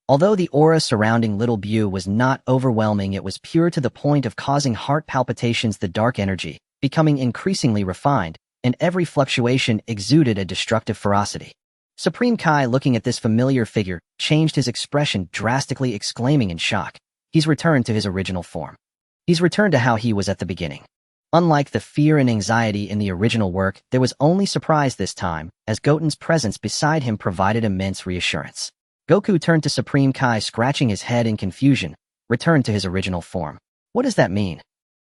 Although the aura surrounding little Buu was not overwhelming, it was pure to the point of causing heart palpitations. The dark energy, becoming increasingly refined, and every fluctuation exuded a destructive ferocity. Supreme Kai, looking at this familiar figure, changed his expression drastically, exclaiming in shock, "He's returned to his original form. He's returned to how he was at the beginning." Unlike the fear and anxiety in the original work, there was only surprise this time, as Goten's presence beside him provided immense reassurance. Goku turned to Supreme Kai, scratching his head in confusion. Returned to his original form. What does that mean?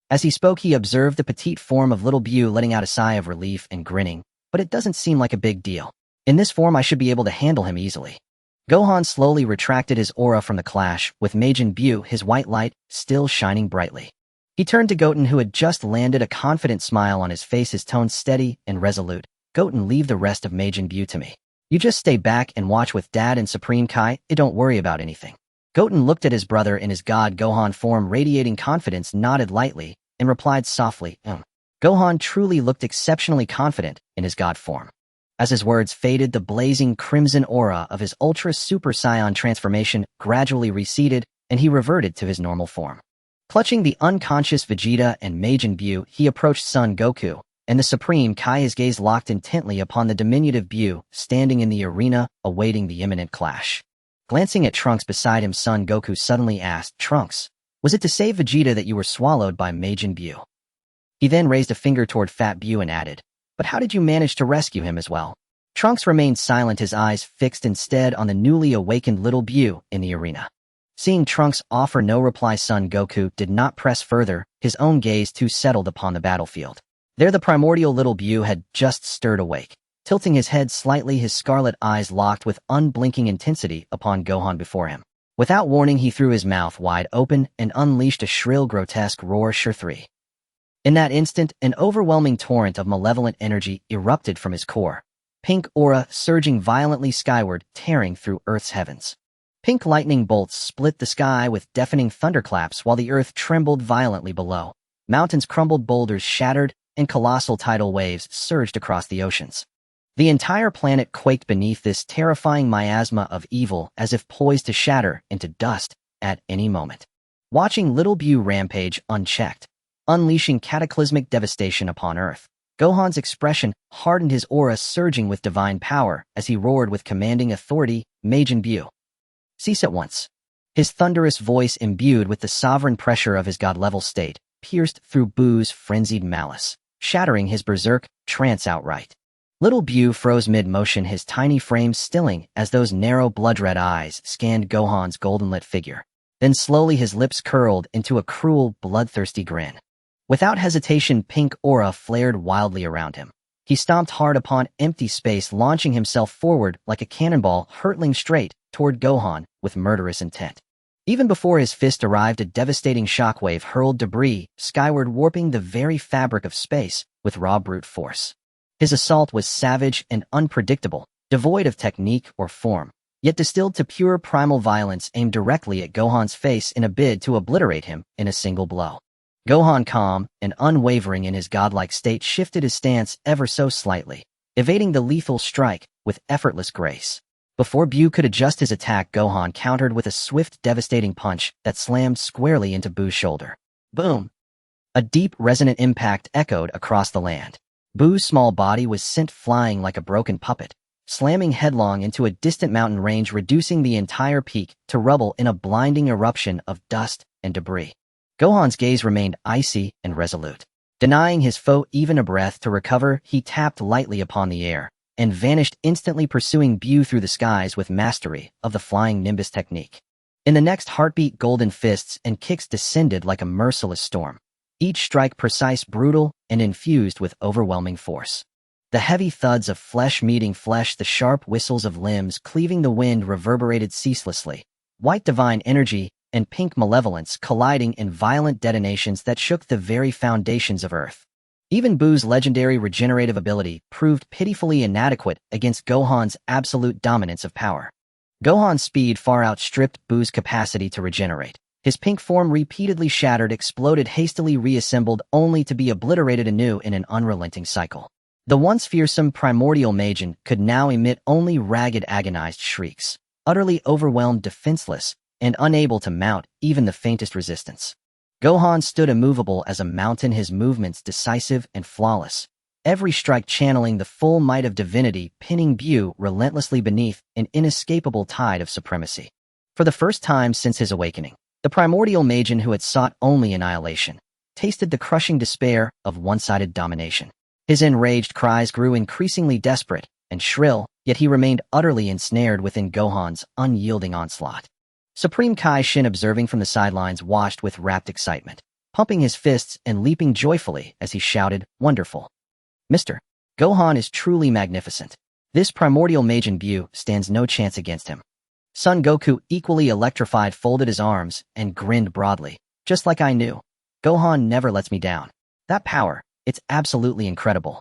As he spoke, he observed the petite form of little Buu letting out a sigh of relief and grinning, but it doesn't seem like a big deal. In this form I should be able to handle him easily. Gohan slowly retracted his aura from the clash, with Majin Buu, his white light, still shining brightly. He turned to Goten, who had just landed, a confident smile on his face, his tone steady and resolute. "Goten, leave the rest of Majin Buu to me. You just stay back and watch with Dad and Supreme Kai. Don't worry about anything." Goten looked at his brother in his God Gohan form, radiating confidence, nodded lightly, and replied softly, Gohan truly looked exceptionally confident in his God form. As his words faded, the blazing crimson aura of his Ultra Super Saiyan transformation gradually receded, and he reverted to his normal form. Clutching the unconscious Vegeta and Majin Buu, he approached Son Goku, and the Supreme Kai, his gaze locked intently upon the diminutive Buu, standing in the arena, awaiting the imminent clash. Glancing at Trunks beside him, Son Goku suddenly asked, "Trunks, was it to save Vegeta that you were swallowed by Majin Buu?" He then raised a finger toward Fat Buu and added, "But how did you manage to rescue him as well?" Trunks remained silent, his eyes fixed instead on the newly awakened little Buu in the arena. Seeing Trunks offer no reply, Son Goku did not press further, his own gaze too settled upon the battlefield. There the primordial little Buu had just stirred awake. Tilting his head slightly, his scarlet eyes locked with unblinking intensity upon Gohan before him. Without warning, he threw his mouth wide open and unleashed a shrill, grotesque roar. Sure 3. In that instant, an overwhelming torrent of malevolent energy erupted from his core. Pink aura surging violently skyward, tearing through Earth's heavens. Pink lightning bolts split the sky with deafening thunderclaps while the Earth trembled violently below. Mountains crumbled, boulders shattered, and colossal tidal waves surged across the oceans. The entire planet quaked beneath this terrifying miasma of evil, as if poised to shatter into dust at any moment. Watching little Buu rampage unchecked, unleashing cataclysmic devastation upon Earth, Gohan's expression hardened, his aura surging with divine power as he roared with commanding authority, "Majin Buu, cease at once." His thunderous voice, imbued with the sovereign pressure of his god-level state, pierced through Buu's frenzied malice, shattering his berserk trance outright. Little Buu froze mid-motion, his tiny frame stilling as those narrow blood-red eyes scanned Gohan's golden-lit figure. Then slowly his lips curled into a cruel, bloodthirsty grin. Without hesitation, pink aura flared wildly around him. He stomped hard upon empty space, launching himself forward like a cannonball, hurtling straight toward Gohan with murderous intent. Even before his fist arrived, a devastating shockwave hurled debris skyward, warping the very fabric of space with raw brute force. His assault was savage and unpredictable, devoid of technique or form, yet distilled to pure primal violence, aimed directly at Gohan's face in a bid to obliterate him in a single blow. Gohan, calm and unwavering in his godlike state, shifted his stance ever so slightly, evading the lethal strike with effortless grace. Before Buu could adjust his attack, Gohan countered with a swift, devastating punch that slammed squarely into Buu's shoulder. Boom! A deep, resonant impact echoed across the land. Buu's small body was sent flying like a broken puppet, slamming headlong into a distant mountain range, reducing the entire peak to rubble in a blinding eruption of dust and debris. Gohan's gaze remained icy and resolute. Denying his foe even a breath to recover, he tapped lightly upon the air and vanished instantly, pursuing Buu through the skies with mastery of the flying Nimbus technique. In the next heartbeat, golden fists and kicks descended like a merciless storm, each strike precise, brutal, and infused with overwhelming force. The heavy thuds of flesh meeting flesh, the sharp whistles of limbs cleaving the wind reverberated ceaselessly, white divine energy, and pink malevolence colliding in violent detonations that shook the very foundations of Earth. Even Buu's legendary regenerative ability proved pitifully inadequate against Gohan's absolute dominance of power. Gohan's speed far outstripped Buu's capacity to regenerate. His pink form repeatedly shattered, exploded, hastily reassembled, only to be obliterated anew in an unrelenting cycle. The once fearsome primordial Majin could now emit only ragged, agonized shrieks, utterly overwhelmed, defenseless, and unable to mount even the faintest resistance. Gohan stood immovable as a mountain, his movements decisive and flawless, every strike channeling the full might of divinity, pinning Buu relentlessly beneath an inescapable tide of supremacy. For the first time since his awakening, the primordial Majin who had sought only annihilation tasted the crushing despair of one-sided domination. His enraged cries grew increasingly desperate and shrill, yet he remained utterly ensnared within Gohan's unyielding onslaught. Supreme Kai Shin, observing from the sidelines, watched with rapt excitement, pumping his fists and leaping joyfully as he shouted, "Wonderful! Mr. Gohan is truly magnificent. This primordial Majin Buu stands no chance against him." Son Goku, equally electrified, folded his arms and grinned broadly. "Just like I knew. Gohan never lets me down. That power, it's absolutely incredible."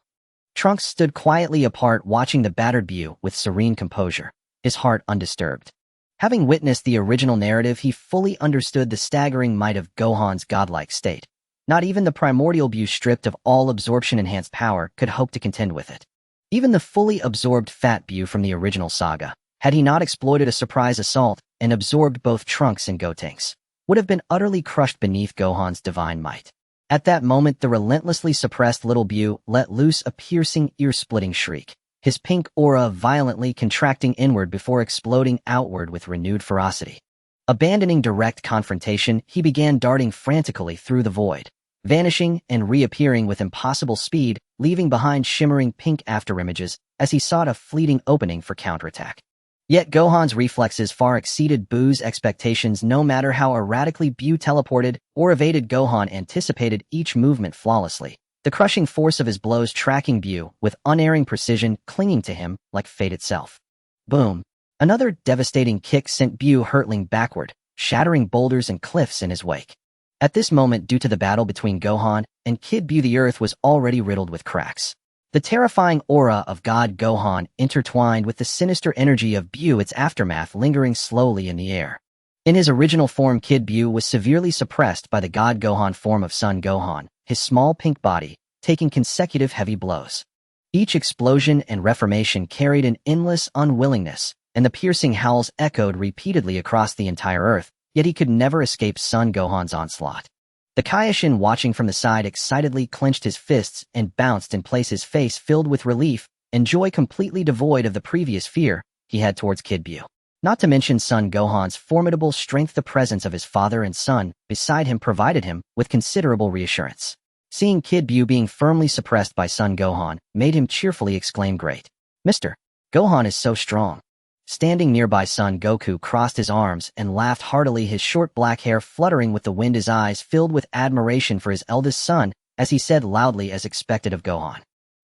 Trunks stood quietly apart, watching the battered Buu with serene composure, his heart undisturbed. Having witnessed the original narrative, he fully understood the staggering might of Gohan's godlike state. Not even the primordial Buu, stripped of all absorption-enhanced power, could hope to contend with it. Even the fully absorbed Fat Buu from the original saga, had he not exploited a surprise assault and absorbed both Trunks and Gotenks, would have been utterly crushed beneath Gohan's divine might. At that moment, the relentlessly suppressed little Buu let loose a piercing, ear-splitting shriek, his pink aura violently contracting inward before exploding outward with renewed ferocity. Abandoning direct confrontation, he began darting frantically through the void, vanishing and reappearing with impossible speed, leaving behind shimmering pink afterimages as he sought a fleeting opening for counterattack. Yet Gohan's reflexes far exceeded Buu's expectations. No matter how erratically Buu teleported or evaded, Gohan anticipated each movement flawlessly, the crushing force of his blows tracking Buu with unerring precision, clinging to him like fate itself. Boom! Another devastating kick sent Buu hurtling backward, shattering boulders and cliffs in his wake. At this moment, due to the battle between Gohan and Kid Buu, the earth was already riddled with cracks. The terrifying aura of God Gohan intertwined with the sinister energy of Buu, its aftermath lingering slowly in the air. In his original form, Kid Buu was severely suppressed by the God Gohan form of Son Gohan, his small pink body taking consecutive heavy blows. Each explosion and reformation carried an endless unwillingness, and the piercing howls echoed repeatedly across the entire earth, yet he could never escape Son Gohan's onslaught. The Kaioshin, watching from the side, excitedly clenched his fists and bounced in place, his face filled with relief and joy, completely devoid of the previous fear he had towards Kid Buu. Not to mention Son Gohan's formidable strength, the presence of his father and son beside him provided him with considerable reassurance. Seeing Kid Buu being firmly suppressed by Son Gohan made him cheerfully exclaim, "Great. Mr. Gohan is so strong." Standing nearby, Son Goku crossed his arms and laughed heartily, his short black hair fluttering with the wind, his eyes filled with admiration for his eldest son, as he said loudly, as expected of Gohan,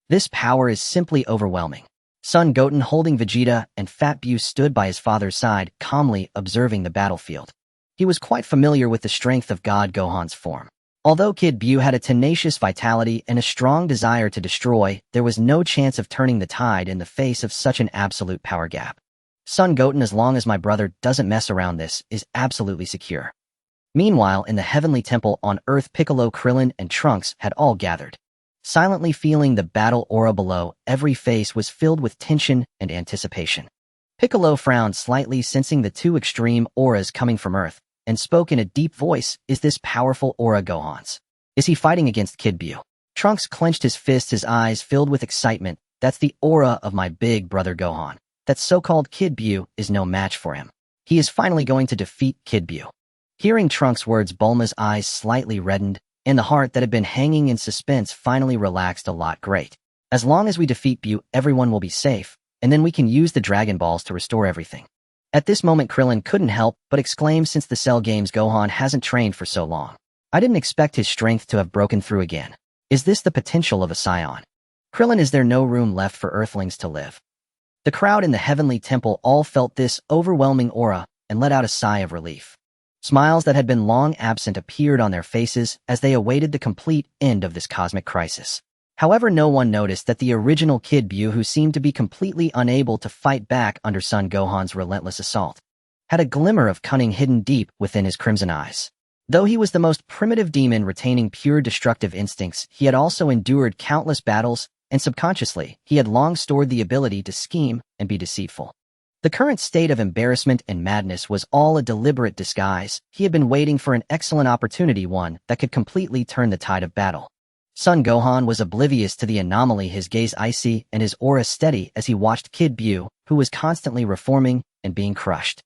"This power is simply overwhelming." Son Goten, holding Vegeta and Fat Buu, stood by his father's side, calmly observing the battlefield. He was quite familiar with the strength of God Gohan's form. Although Kid Buu had a tenacious vitality and a strong desire to destroy, there was no chance of turning the tide in the face of such an absolute power gap. Son Goten, as long as my brother doesn't mess around, this is absolutely secure. Meanwhile, in the heavenly temple on Earth, Piccolo, Krillin, and Trunks had all gathered. Silently feeling the battle aura below, every face was filled with tension and anticipation. Piccolo frowned slightly, sensing the two extreme auras coming from Earth, and spoke in a deep voice, "Is this powerful aura Gohan's? Is he fighting against Kid Buu?" Trunks clenched his fists, his eyes filled with excitement. "That's the aura of my big brother Gohan. That so-called Kid Buu is no match for him. He is finally going to defeat Kid Buu." Hearing Trunks' words, Bulma's eyes slightly reddened, and the heart that had been hanging in suspense finally relaxed a lot. "Great. As long as we defeat Buu, everyone will be safe, and then we can use the Dragon Balls to restore everything." At this moment, Krillin couldn't help but exclaim, "Since the Cell games, Gohan hasn't trained for so long. I didn't expect his strength to have broken through again. Is this the potential of a Saiyan? Krillin, is there no room left for Earthlings to live?" The crowd in the heavenly temple all felt this overwhelming aura, and let out a sigh of relief. Smiles that had been long absent appeared on their faces as they awaited the complete end of this cosmic crisis. However, no one noticed that the original Kid Buu, who seemed to be completely unable to fight back under Son Gohan's relentless assault, had a glimmer of cunning hidden deep within his crimson eyes. Though he was the most primitive demon retaining pure destructive instincts, he had also endured countless battles, and subconsciously, he had long stored the ability to scheme and be deceitful. The current state of embarrassment and madness was all a deliberate disguise. He had been waiting for an excellent opportunity, one that could completely turn the tide of battle. Son Gohan was oblivious to the anomaly, his gaze icy and his aura steady as he watched Kid Buu, who was constantly reforming and being crushed.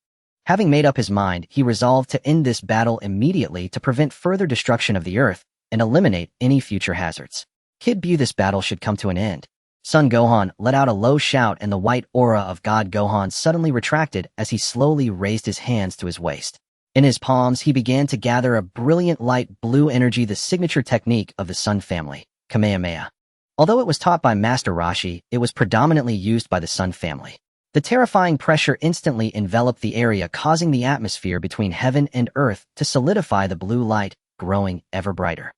Having made up his mind, he resolved to end this battle immediately to prevent further destruction of the Earth and eliminate any future hazards. Kid Buu, this battle should come to an end. Son Gohan let out a low shout, and the white aura of God Gohan suddenly retracted as he slowly raised his hands to his waist. In his palms, he began to gather a brilliant light blue energy, the signature technique of the Sun family, Kamehameha. Although it was taught by Master Roshi, it was predominantly used by the Sun family. The terrifying pressure instantly enveloped the area, causing the atmosphere between heaven and earth to solidify, the blue light growing ever brighter.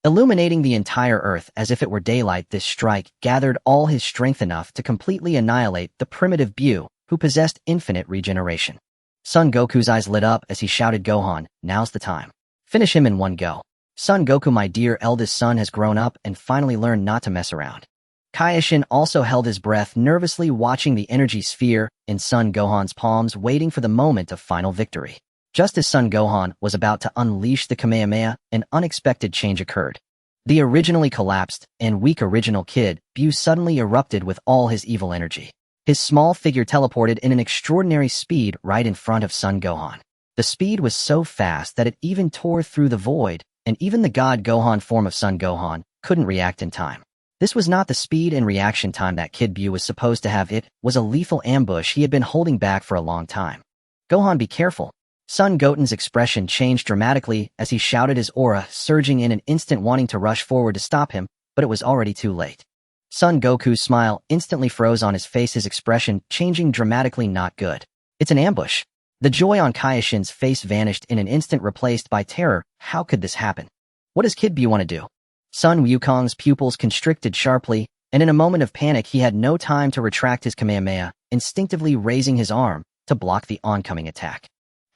Illuminating the entire earth as if it were daylight, this strike gathered all his strength enough to completely annihilate the primitive Buu, who possessed infinite regeneration. Son Goku's eyes lit up as he shouted, "Gohan, now's the time. Finish him in one go. Son Goku, my dear eldest son, has grown up and finally learned not to mess around." Kaioshin also held his breath, nervously watching the energy sphere in Son Gohan's palms, waiting for the moment of final victory. Just as Son Gohan was about to unleash the Kamehameha, an unexpected change occurred. The originally collapsed and weak original Kid Buu suddenly erupted with all his evil energy. His small figure teleported in an extraordinary speed right in front of Son Gohan. The speed was so fast that it even tore through the void, and even the God Gohan form of Son Gohan couldn't react in time. This was not the speed and reaction time that Kid Buu was supposed to have. It was a lethal ambush he had been holding back for a long time. "Gohan, be careful." Son Goten's expression changed dramatically as he shouted, his aura surging in an instant, wanting to rush forward to stop him, but it was already too late. Son Goku's smile instantly froze on his face, his expression changing dramatically. "Not good. It's an ambush." The joy on Kaioshin's face vanished in an instant, replaced by terror. How could this happen? What does Kid Buu want to do? Sun Wukong's pupils constricted sharply, and in a moment of panic he had no time to retract his Kamehameha, instinctively raising his arm to block the oncoming attack.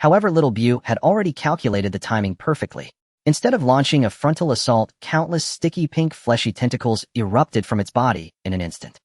However, little Buu had already calculated the timing perfectly. Instead of launching a frontal assault, countless sticky pink fleshy tentacles erupted from its body in an instant.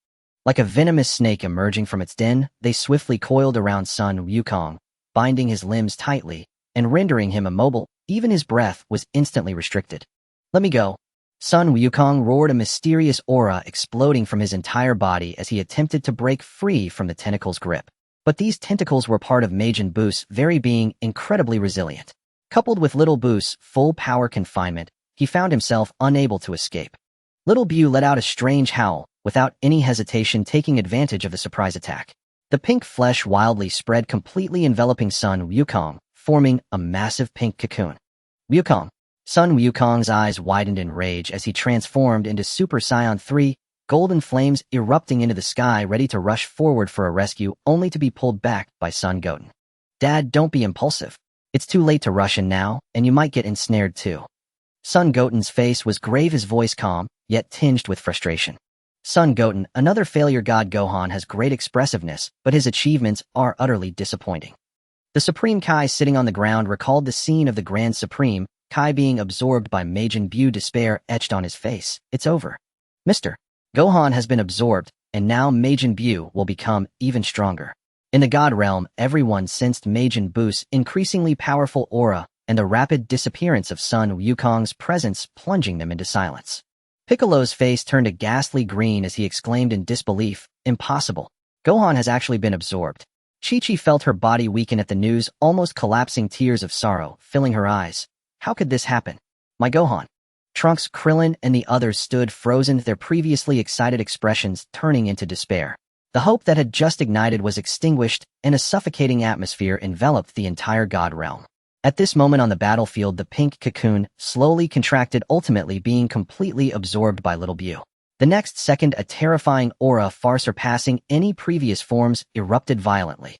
Like a venomous snake emerging from its den, they swiftly coiled around Sun Wukong, binding his limbs tightly and rendering him immobile. Even his breath was instantly restricted. "Let me go." Sun Wukong roared, a mysterious aura exploding from his entire body as he attempted to break free from the tentacles' grip. But these tentacles were part of Majin Buu's very being, incredibly resilient. Coupled with Little Buu's full power confinement, he found himself unable to escape. Little Buu let out a strange howl, without any hesitation taking advantage of the surprise attack. The pink flesh wildly spread, completely enveloping Sun Wukong, forming a massive pink cocoon. "Wukong!" Sun Wukong's eyes widened in rage as he transformed into Super Saiyan 3, golden flames erupting into the sky, ready to rush forward for a rescue, only to be pulled back by Son Goten. "Dad, don't be impulsive. It's too late to rush in now, and you might get ensnared too." Son Goten's face was grave, his voice calm, yet tinged with frustration. "Son Goten, another failure. God Gohan has great expressiveness, but his achievements are utterly disappointing." The Supreme Kai, sitting on the ground, recalled the scene of the Grand Supreme Kai being absorbed by Majin Buu, despair etched on his face. "It's over. Mr. Gohan has been absorbed, and now Majin Buu will become even stronger." In the God realm, everyone sensed Majin Buu's increasingly powerful aura and the rapid disappearance of Sun Wukong's presence, plunging them into silence. Piccolo's face turned a ghastly green as he exclaimed in disbelief, "Impossible. Gohan has actually been absorbed." Chi-Chi felt her body weaken at the news, almost collapsing, tears of sorrow filling her eyes. How could this happen? "My Gohan." Trunks, Krillin, and the others stood frozen, their previously excited expressions turning into despair. The hope that had just ignited was extinguished, and a suffocating atmosphere enveloped the entire God realm. At this moment on the battlefield, the pink cocoon slowly contracted, ultimately being completely absorbed by Little Buu. The next second, a terrifying aura far surpassing any previous forms erupted violently.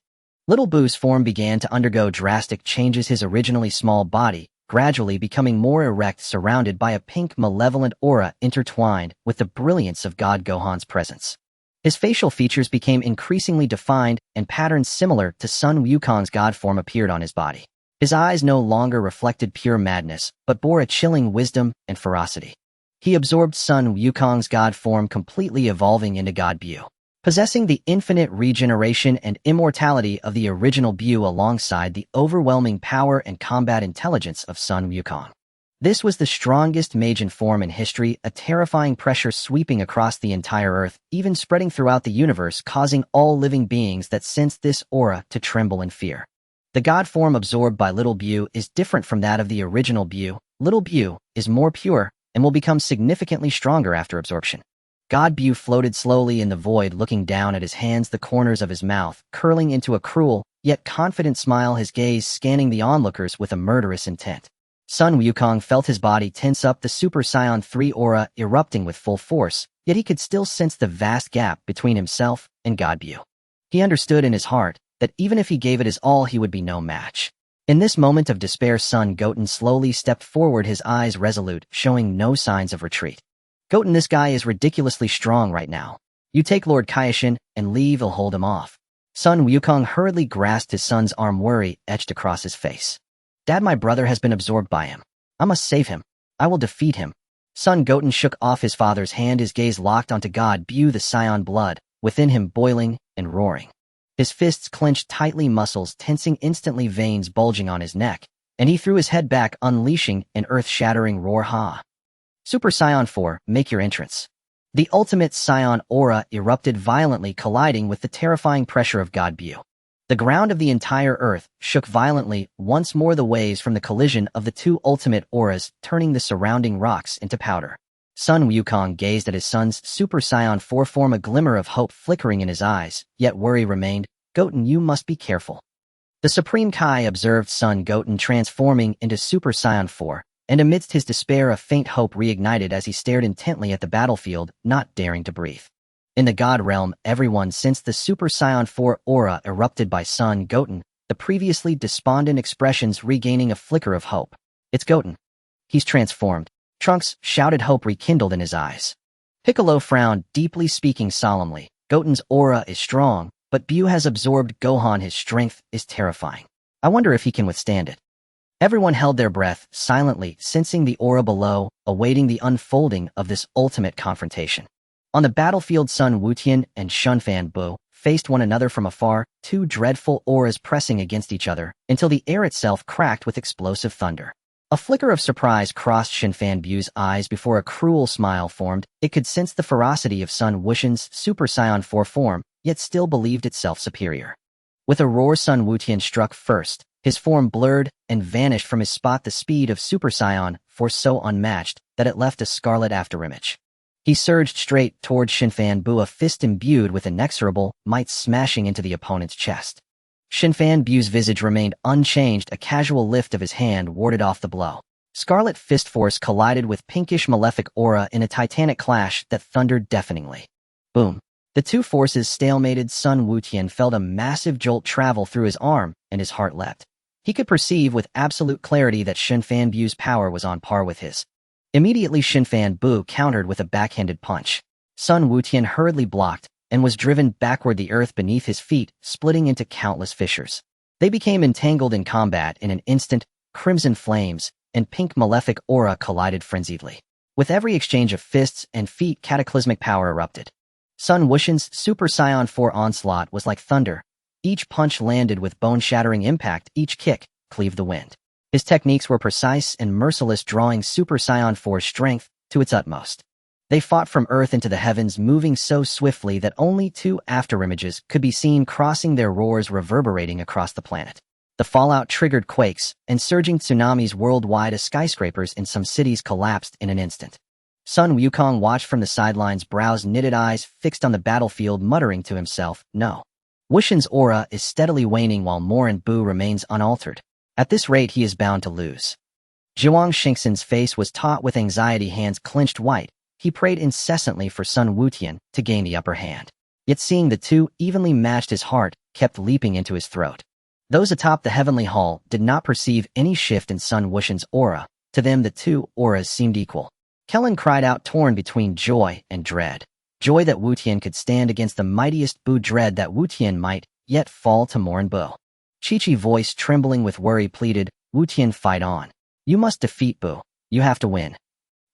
Little Boo's form began to undergo drastic changes, his originally small body gradually becoming more erect, surrounded by a pink malevolent aura intertwined with the brilliance of God Gohan's presence. His facial features became increasingly defined, and patterns similar to Sun Wukong's god form appeared on his body. His eyes no longer reflected pure madness, but bore a chilling wisdom and ferocity. He absorbed Sun Wukong's god form, completely evolving into God Bu, possessing the infinite regeneration and immortality of the original Bu alongside the overwhelming power and combat intelligence of Sun Wukong. This was the strongest Majin form in history, a terrifying pressure sweeping across the entire Earth, even spreading throughout the universe, causing all living beings that sensed this aura to tremble in fear. The god form absorbed by Little Bu is different from that of the original Bu. Little Bu is more pure and will become significantly stronger after absorption. God Bu floated slowly in the void, looking down at his hands, the corners of his mouth curling into a cruel, yet confident smile, his gaze scanning the onlookers with a murderous intent. Sun Wukong felt his body tense up, the Super Saiyan 3 aura erupting with full force, yet he could still sense the vast gap between himself and God Bu. He understood in his heart that even if he gave it his all, he would be no match. In this moment of despair, Son Goten slowly stepped forward, his eyes resolute, showing no signs of retreat. Goten, this guy is ridiculously strong right now. You take Lord Kaioshin and leave, he'll hold him off. Sun Wukong hurriedly grasped his son's arm, worry etched across his face. Dad, my brother has been absorbed by him. I must save him. I will defeat him. Son Goten shook off his father's hand, his gaze locked onto God Bu, the Saiyan blood within him boiling and roaring. His fists clenched tightly, muscles tensing instantly, veins bulging on his neck, and he threw his head back, unleashing an earth-shattering roar. Ha! Super Saiyan 4, make your entrance. The ultimate Saiyan aura erupted violently, colliding with the terrifying pressure of God Bu. The ground of the entire Earth shook violently once more, the waves from the collision of the two ultimate auras turning the surrounding rocks into powder. Sun Wukong gazed at his son's Super Saiyan 4 form, a glimmer of hope flickering in his eyes, yet worry remained. Goten, you must be careful. The Supreme Kai observed Son Goten transforming into Super Saiyan 4, and amidst his despair a faint hope reignited as he stared intently at the battlefield, not daring to breathe. In the God realm, everyone sensed the Super Saiyan 4 aura erupted by Son Goten, the previously despondent expressions regaining a flicker of hope. It's Goten. He's transformed. Trunks shouted, hope rekindled in his eyes. Piccolo frowned deeply, speaking solemnly. Goten's aura is strong, but Bu has absorbed Gohan. His strength is terrifying. I wonder if he can withstand it. Everyone held their breath, silently sensing the aura below, awaiting the unfolding of this ultimate confrontation. On the battlefield, Sun Wutian and Shunfan Bu faced one another from afar, two dreadful auras pressing against each other, until the air itself cracked with explosive thunder. A flicker of surprise crossed Shunfan Bu's eyes before a cruel smile formed. It could sense the ferocity of Sun Wuxian's Super Saiyan 4 form, yet still believed itself superior. With a roar, Sun Wutian struck first. His form blurred and vanished from his spot, the speed of Super Saiyan 4 so unmatched that it left a scarlet afterimage. He surged straight toward Shunfan Bu, a fist imbued with inexorable might smashing into the opponent's chest. Shunfan Bu's visage remained unchanged, a casual lift of his hand warded off the blow. Scarlet fist force collided with pinkish malefic aura in a titanic clash that thundered deafeningly. Boom. The two forces stalemated. Sun Wutian felt a massive jolt travel through his arm, and his heart leapt. He could perceive with absolute clarity that Shunfan Bu's power was on par with his. Immediately, Shunfan Bu countered with a backhanded punch. Sun Wutian hurriedly blocked, and was driven backward, the earth beneath his feet splitting into countless fissures. They became entangled in combat in an instant. Crimson flames and pink malefic aura collided frenziedly. With every exchange of fists and feet, cataclysmic power erupted. Sun Wuxian's Super Saiyan 4 onslaught was like thunder. Each punch landed with bone-shattering impact, each kick cleaved the wind. His techniques were precise and merciless, drawing Super Saiyan 4's strength to its utmost. They fought from Earth into the heavens, moving so swiftly that only two afterimages could be seen crossing, their roars reverberating across the planet. The fallout triggered quakes and surging tsunamis worldwide as skyscrapers in some cities collapsed in an instant. Sun Wukong watched from the sidelines, brows knitted, eyes fixed on the battlefield, muttering to himself, no. Wuxian's aura is steadily waning while Morin Bu remains unaltered. At this rate, he is bound to lose. Zhuang Xingxin's face was taut with anxiety, hands clenched white. He prayed incessantly for Sun Wutian to gain the upper hand. Yet seeing the two evenly matched, his heart kept leaping into his throat. Those atop the heavenly hall did not perceive any shift in Sun Wuxian's aura. To them, the two auras seemed equal. Kellen cried out, torn between joy and dread. Joy that Wu Tian could stand against the mightiest Bu, dread that Wu Tian might yet fall to Morin Bu. Chi-Chi, voice trembling with worry, pleaded, "Wu Tian, fight on. You must defeat Bu. You have to win."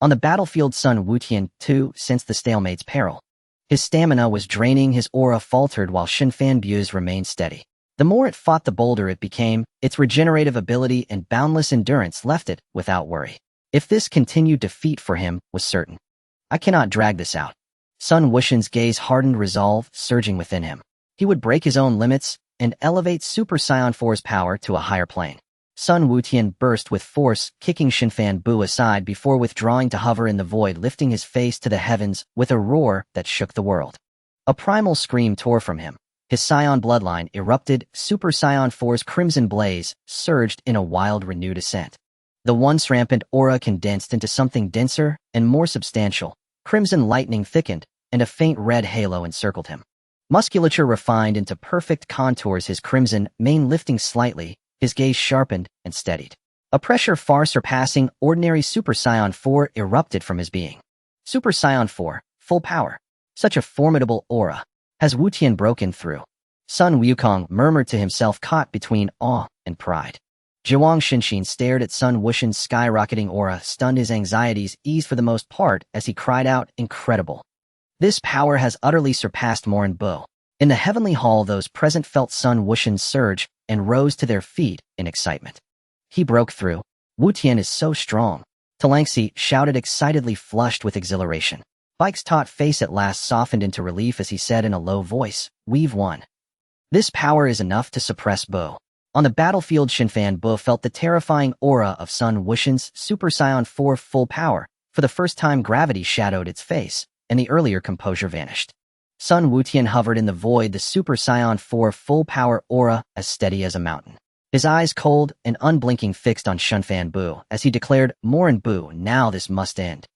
On the battlefield, Sun Wuxian, too, sensed the stalemate's peril. His stamina was draining, his aura faltered while Xinfan Bu's remained steady. The more it fought, the bolder it became. Its regenerative ability and boundless endurance left it without worry. If this continued, defeat for him was certain. "I cannot drag this out." Sun Wuxian's gaze hardened, resolve surging within him. He would break his own limits and elevate Super Saiyan 4's power to a higher plane. Sun Wuxian burst with force, kicking Xinfan Bu aside before withdrawing to hover in the void, lifting his face to the heavens with a roar that shook the world. A primal scream tore from him. His Saiyan bloodline erupted. Super Saiyan 4's crimson blaze surged in a wild, renewed ascent. The once rampant aura condensed into something denser and more substantial. Crimson lightning thickened, and a faint red halo encircled him. Musculature refined into perfect contours, his crimson mane lifting slightly, his gaze sharpened and steadied. A pressure far surpassing ordinary Super Saiyan 4 erupted from his being. Super Saiyan 4, full power. Such a formidable aura. Has Wu Tian broken through? Sun Wukong murmured to himself, caught between awe and pride. Zhuang Xinxin stared at Sun Wuxian's skyrocketing aura, stunned. His anxieties eased for the most part as he cried out, "Incredible! This power has utterly surpassed Morin Bu." In the heavenly hall, those present felt Sun Wuxian surge and rose to their feet in excitement. He broke through. Wu Tian is so strong. Talangxi shouted excitedly, flushed with exhilaration. Bike's taut face at last softened into relief as he said in a low voice, "We've won. This power is enough to suppress Bu." On the battlefield, Xinfan Bu felt the terrifying aura of Sun Wuxian's Super Saiyan 4 full power. For the first time, gravity shadowed its face, and the earlier composure vanished. Sun Wuxian hovered in the void, the Super Saiyan 4 full power aura as steady as a mountain. His eyes cold and unblinking fixed on Xinfan Bu as he declared, "Morin Bu, now this must end."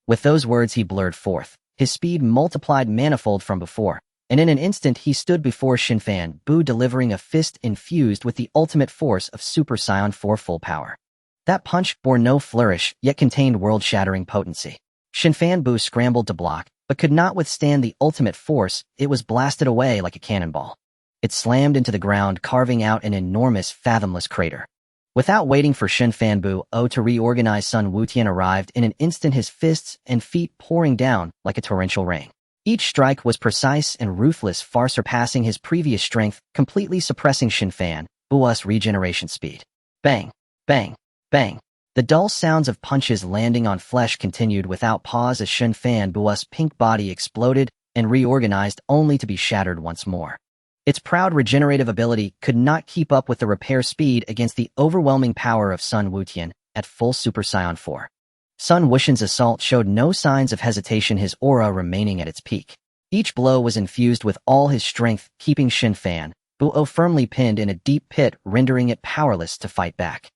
With those words he blurred forth. His speed multiplied manifold from before, and in an instant he stood before Xinfan Bu, delivering a fist infused with the ultimate force of Super Saiyan 4 full power. That punch bore no flourish, yet contained world-shattering potency. Xinfan Bu scrambled to block, but could not withstand the ultimate force. It was blasted away like a cannonball. It slammed into the ground, carving out an enormous, fathomless crater. Without waiting for Xinfan Bu to reorganize, Sun Wuxian arrived in an instant, his fists and feet pouring down like a torrential rain. Each strike was precise and ruthless, far surpassing his previous strength, completely suppressing Xinfan Bu's regeneration speed. Bang, bang, bang. The dull sounds of punches landing on flesh continued without pause as Xinfan Bu's pink body exploded and reorganized, only to be shattered once more. Its proud regenerative ability could not keep up with the repair speed against the overwhelming power of Sun Wuxian at full Super Saiyan 4. Sun Wuxian's assault showed no signs of hesitation, his aura remaining at its peak. Each blow was infused with all his strength, keeping Xinfan Bu firmly pinned in a deep pit, rendering it powerless to fight back.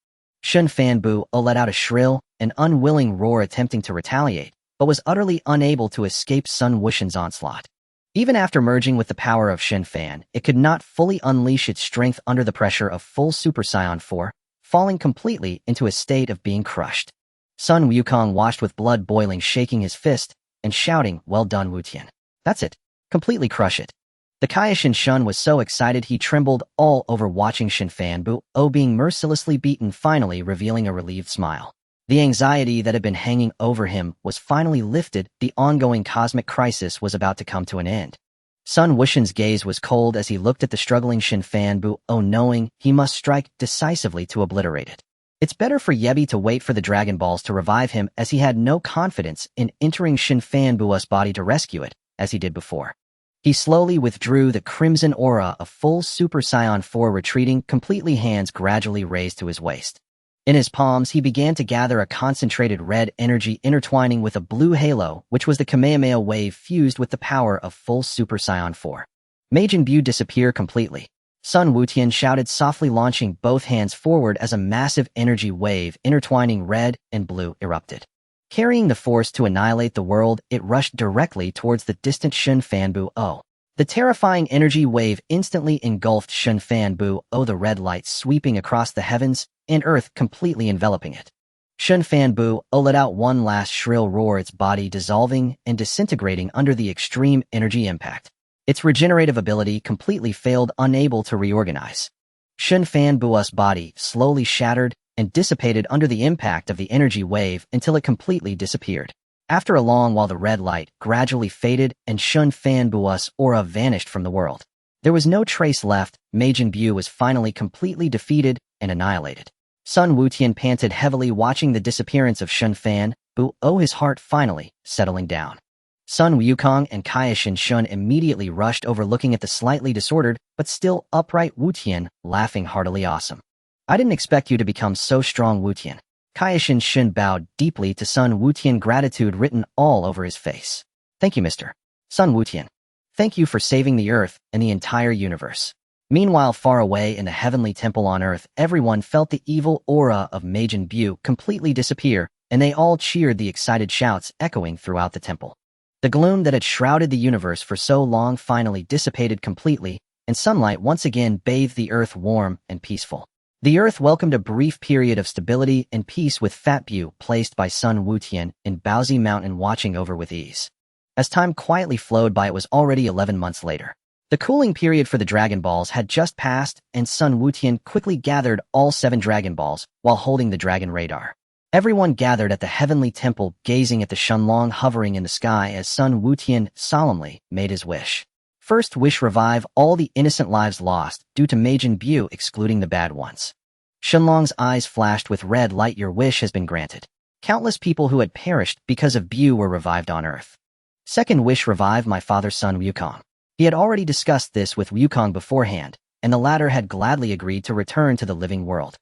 Xinfan Bu let out a shrill and unwilling roar, attempting to retaliate, but was utterly unable to escape Sun Wuxian's onslaught. Even after merging with the power of Xinfan, it could not fully unleash its strength under the pressure of full Super Saiyan 4, falling completely into a state of being crushed. Sun Wukong watched with blood boiling, shaking his fist and shouting, "Well done, Wu Tian. That's it. Completely crush it." The Kaioshin Shun was so excited he trembled all over, watching Xinfan Bu being mercilessly beaten, finally revealing a relieved smile. The anxiety that had been hanging over him was finally lifted. The ongoing cosmic crisis was about to come to an end. Sun Wuxian's gaze was cold as he looked at the struggling Xinfan Bu, knowing he must strike decisively to obliterate it. It's better for Yebi to wait for the Dragon Balls to revive him, as he had no confidence in entering Xinfan Bu's body to rescue it, as he did before. He slowly withdrew the crimson aura of full Super Saiyan 4, retreating completely, hands gradually raised to his waist. In his palms, he began to gather a concentrated red energy, intertwining with a blue halo, which was the Kamehameha wave fused with the power of full Super Saiyan 4. Majin Bu disappear completely. Sun Wuxian shouted softly, launching both hands forward as a massive energy wave, intertwining red and blue, erupted. Carrying the force to annihilate the world, it rushed directly towards the distant Xinfan Bu. The terrifying energy wave instantly engulfed Shun Fan Bu O, the red light sweeping across the heavens and earth, completely enveloping it. Shun Fan Bu O let out one last shrill roar, its body dissolving and disintegrating under the extreme energy impact. Its regenerative ability completely failed, unable to reorganize. Shun Fan Bu's body slowly shattered and dissipated under the impact of the energy wave until it completely disappeared. After a long while, the red light gradually faded and Shun Fan Bu's aura vanished from the world. There was no trace left. Majin Bu was finally completely defeated and annihilated. Sun Wutian panted heavily, watching the disappearance of Shun Fan Bu O, his heart finally settling down. Sun Wukong and Kaishin Shun immediately rushed over, looking at the slightly disordered but still upright Wutian, laughing heartily. Awesome. I didn't expect you to become so strong, Wutian. Kaishin Shun bowed deeply to Sun Wutian, gratitude written all over his face. Thank you, Mr. Sun Wutian. Thank you for saving the Earth and the entire universe. Meanwhile, far away in the heavenly temple on Earth, everyone felt the evil aura of Majin Bu completely disappear, and they all cheered, the excited shouts echoing throughout the temple. The gloom that had shrouded the universe for so long finally dissipated completely, and sunlight once again bathed the Earth, warm and peaceful. The Earth welcomed a brief period of stability and peace, with Fat Bu placed by Sun Wutian in Baozi Mountain, watching over with ease. As time quietly flowed by, it was already 11 months later. The cooling period for the Dragon Balls had just passed, and Sun Wutian quickly gathered all 7 Dragon Balls while holding the Dragon Radar. Everyone gathered at the heavenly temple, gazing at the Shenlong hovering in the sky as Sun Wutian solemnly made his wish. First wish: revive all the innocent lives lost due to Majin Bu, excluding the bad ones. Shenlong's eyes flashed with red light. Your wish has been granted. Countless people who had perished because of Bu were revived on Earth. Second wish: revive my father, Sun Wukong. He had already discussed this with Wukong beforehand, and the latter had gladly agreed to return to the living world.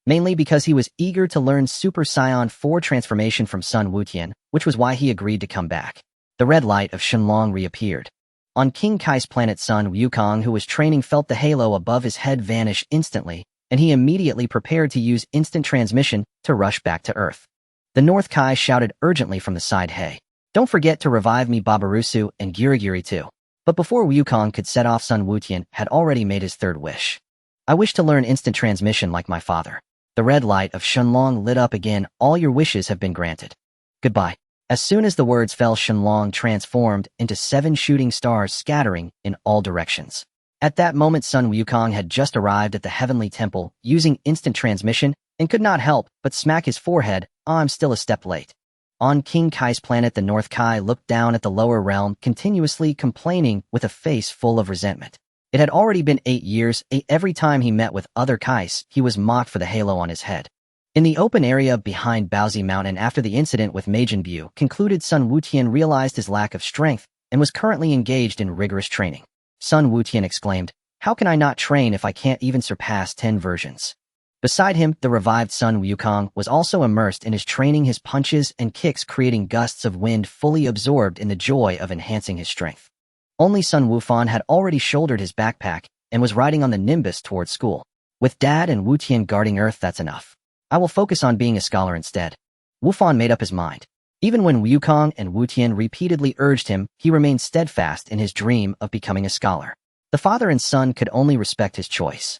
Mainly because he was eager to learn Super Saiyan 4 transformation from Sun Wutian, which was why he agreed to come back. The red light of Shenlong reappeared. On King Kai's planet, Sun Wukong, who was training, felt the halo above his head vanish instantly, and he immediately prepared to use instant transmission to rush back to Earth. The North Kai shouted urgently from the side, "Hey, don't forget to revive me, Babarusu, and Girigiri too." But before Wukong could set off, Sun Wutian had already made his third wish. "I wish to learn instant transmission like my father." The red light of Shenlong lit up again. "All your wishes have been granted. Goodbye." As soon as the words fell, Shenlong transformed into 7 shooting stars, scattering in all directions. At that moment, Sun Wukong had just arrived at the heavenly temple using instant transmission and could not help but smack his forehead. I'm still a step late." On King Kai's planet, the North Kai looked down at the lower realm, continuously complaining with a face full of resentment. It had already been 8 years. Every time he met with other Kais, he was mocked for the halo on his head. In the open area behind Baozi Mountain, after the incident with Majin Bu concluded, Sun Wutian realized his lack of strength and was currently engaged in rigorous training. Sun Wutian exclaimed, "How can I not train if I can't even surpass 10 versions?" Beside him, the revived Sun Wukong was also immersed in his training, his punches and kicks creating gusts of wind, fully absorbed in the joy of enhancing his strength. Only Sun Wufan had already shouldered his backpack and was riding on the Nimbus towards school. "With Dad and Wutian guarding Earth, that's enough. I will focus on being a scholar instead." Wufan made up his mind. Even when Wukong and Wutian repeatedly urged him, he remained steadfast in his dream of becoming a scholar. The father and son could only respect his choice.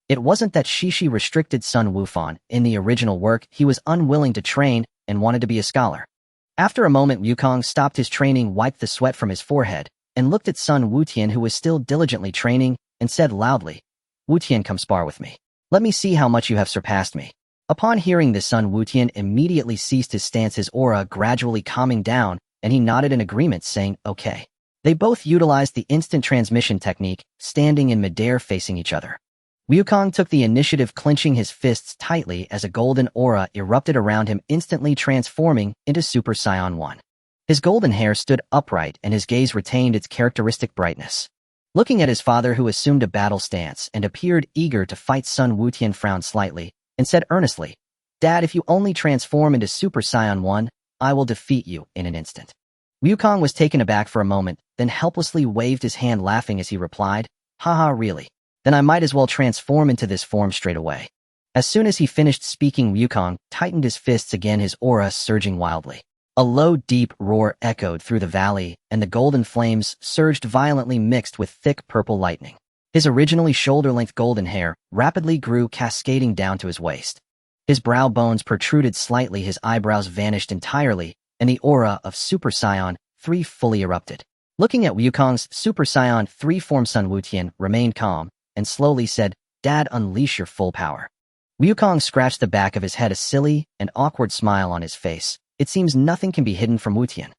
It wasn't that Shishi restricted Sun Wufan. In the original work, he was unwilling to train and wanted to be a scholar. After a moment, Wukong stopped his training, wiped the sweat from his forehead, and looked at Sun Wutian, who was still diligently training, and said loudly, "Wutian, come spar with me. Let me see how much you have surpassed me." Upon hearing this, Sun Wutian immediately ceased his stance, his aura gradually calming down, and he nodded in agreement, saying, "Okay." They both utilized the instant transmission technique, standing in midair facing each other. Wukong took the initiative, clenching his fists tightly as a golden aura erupted around him, instantly transforming into Super Saiyan 1. His golden hair stood upright and his gaze retained its characteristic brightness. Looking at his father, who assumed a battle stance and appeared eager to fight, Sun Wutian frowned slightly and said earnestly, "Dad, if you only transform into Super Saiyan 1, I will defeat you in an instant." Wukong was taken aback for a moment, then helplessly waved his hand, laughing as he replied, "Haha, really? Then I might as well transform into this form straight away." As soon as he finished speaking, Wukong tightened his fists again, his aura surging wildly. A low, deep roar echoed through the valley, and the golden flames surged violently mixed with thick purple lightning. His originally shoulder-length golden hair rapidly grew, cascading down to his waist. His brow bones protruded slightly, his eyebrows vanished entirely, and the aura of Super Saiyan 3 fully erupted. Looking at Wukong's Super Saiyan 3 form, Sun Wutian remained calm and slowly said, "Dad, unleash your full power." Wukong scratched the back of his head, a silly and awkward smile on his face. It seems nothing can be hidden from Wutian.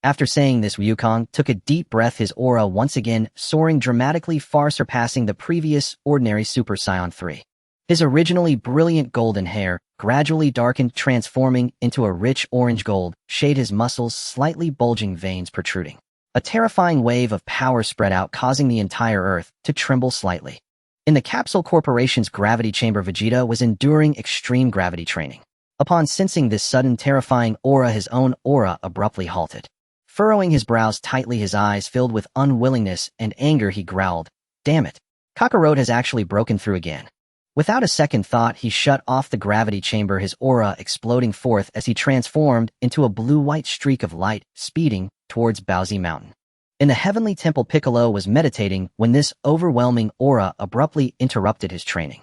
After saying this, Wukong took a deep breath, his aura once again soaring dramatically, far surpassing the previous ordinary Super Saiyan 3. His originally brilliant golden hair gradually darkened, transforming into a rich orange gold shade, his muscles slightly bulging, veins protruding. A terrifying wave of power spread out, causing the entire Earth to tremble slightly. In the Capsule Corporation's gravity chamber, Vegeta was enduring extreme gravity training. Upon sensing this sudden terrifying aura, his own aura abruptly halted. Furrowing his brows tightly, his eyes filled with unwillingness and anger, he growled, "Damn it! Kakarot has actually broken through again." Without a second thought, he shut off the gravity chamber, his aura exploding forth as he transformed into a blue-white streak of light, speeding towards Baozi Mountain. In the heavenly temple, Piccolo was meditating when this overwhelming aura abruptly interrupted his training.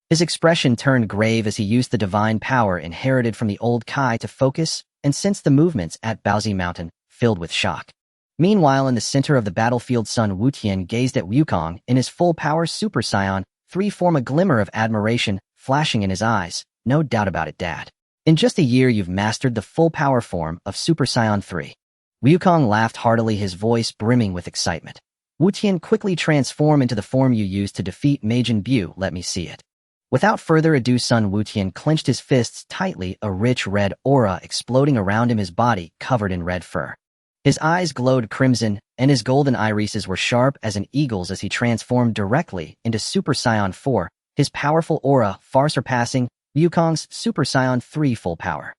His expression turned grave as he used the divine power inherited from the old Kai to focus and sense the movements at Baozi Mountain, filled with shock. Meanwhile, in the center of the battlefield, Sun Wutian gazed at Wukong in his full power Super Saiyan 3 form, a glimmer of admiration flashing in his eyes. "No doubt about it, Dad. In just a year, you've mastered the full power form of Super Saiyan 3. Wukong laughed heartily, his voice brimming with excitement. "Wutian, quickly transform into the form you used to defeat Majin Buu. Let me see it." Without further ado, Sun Wutian clenched his fists tightly, a rich red aura exploding around him, his body covered in red fur. His eyes glowed crimson, and his golden irises were sharp as an eagle's as he transformed directly into Super Saiyan 4, his powerful aura far surpassing Wukong's Super Saiyan 3 full power.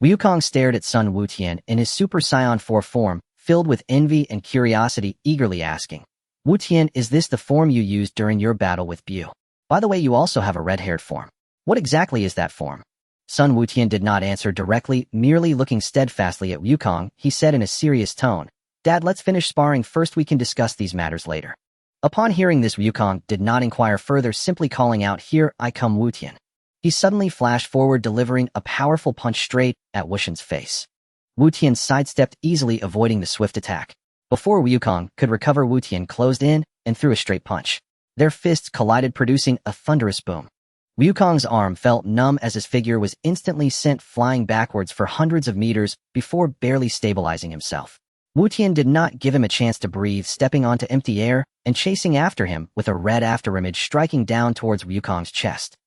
Wukong stared at Sun Wutian in his Super Saiyan 4 form, filled with envy and curiosity, eagerly asking, "Wutian, is this the form you used during your battle with Buu? By the way, you also have a red-haired form. What exactly is that form?" Sun Wutian did not answer directly, merely looking steadfastly at Wukong. He said in a serious tone, "Dad, let's finish sparring first. We can discuss these matters later." Upon hearing this, Wukong did not inquire further, simply calling out, "Here I come, Wutian." He suddenly flashed forward, delivering a powerful punch straight at Wutian's face. Wutian sidestepped easily, avoiding the swift attack. Before Wukong could recover, Wutian closed in and threw a straight punch. Their fists collided, producing a thunderous boom. Wukong's arm felt numb as his figure was instantly sent flying backwards for hundreds of meters before barely stabilizing himself. Wutian did not give him a chance to breathe, stepping onto empty air and chasing after him with a red afterimage, striking down towards Wukong's chest.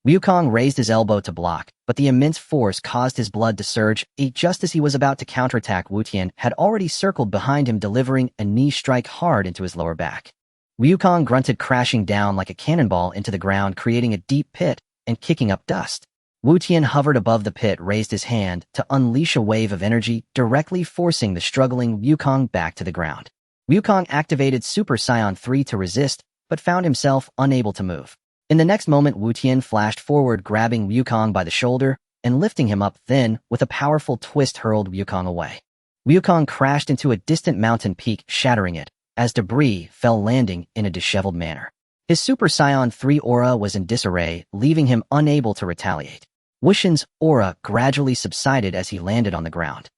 Wukong raised his elbow to block, but the immense force caused his blood to surge. Just as he was about to counterattack, Wutian had already circled behind him, delivering a knee strike hard into his lower back. Wukong grunted, crashing down like a cannonball into the ground, creating a deep pit and kicking up dust. Wutian hovered above the pit, raised his hand to unleash a wave of energy, directly forcing the struggling Wukong back to the ground. Wukong activated Super Saiyan 3 to resist, but found himself unable to move. In the next moment, Wutian flashed forward, grabbing Wukong by the shoulder and lifting him up, then, with a powerful twist, hurled Wukong away. Wukong crashed into a distant mountain peak, shattering it, as debris fell, landing in a disheveled manner. His Super Saiyan 3 aura was in disarray, leaving him unable to retaliate. Wushin's aura gradually subsided as he landed on the ground.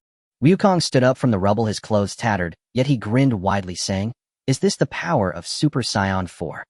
Wukong stood up from the rubble, his clothes tattered, yet he grinned widely, saying, "Is this the power of Super Saiyan 4?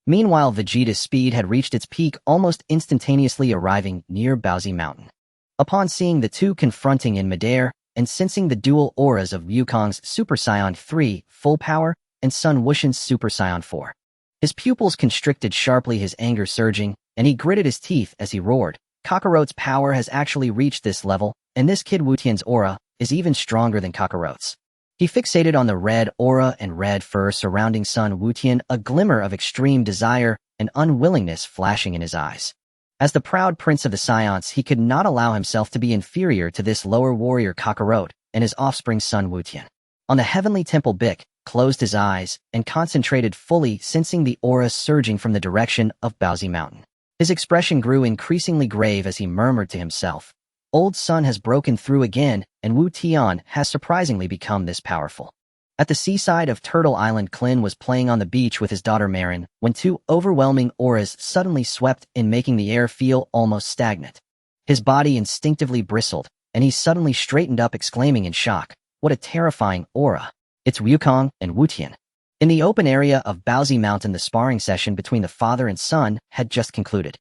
Meanwhile, Vegeta's speed had reached its peak, almost instantaneously arriving near Baozi Mountain. Upon seeing the two confronting in midair and sensing the dual auras of Wukong's Super Saiyan 3 full power and Sun Wushin's Super Saiyan 4, his pupils constricted sharply, his anger surging, and he gritted his teeth as he roared, "Kakarot's power has actually reached this level, and this kid Wutian's aura is even stronger than Kakarot's." He fixated on the red aura and red fur surrounding Sun Wutian, a glimmer of extreme desire and unwillingness flashing in his eyes. As the proud prince of the Saiyans, he could not allow himself to be inferior to this lower warrior Kakarot and his offspring Sun Wutian. On the heavenly temple, Bick closed his eyes and concentrated fully, sensing the aura surging from the direction of Baozi Mountain. His expression grew increasingly grave as he murmured to himself, Old Sun has broken through again, and Wu Tian has surprisingly become this powerful. At the seaside of Turtle Island, Clin was playing on the beach with his daughter Marin when two overwhelming auras suddenly swept in, making the air feel almost stagnant. His body instinctively bristled, and he suddenly straightened up, exclaiming in shock, "What a terrifying aura! It's Wukong and Wutian." In the open area of Baozi Mountain, the sparring session between the father and son had just concluded.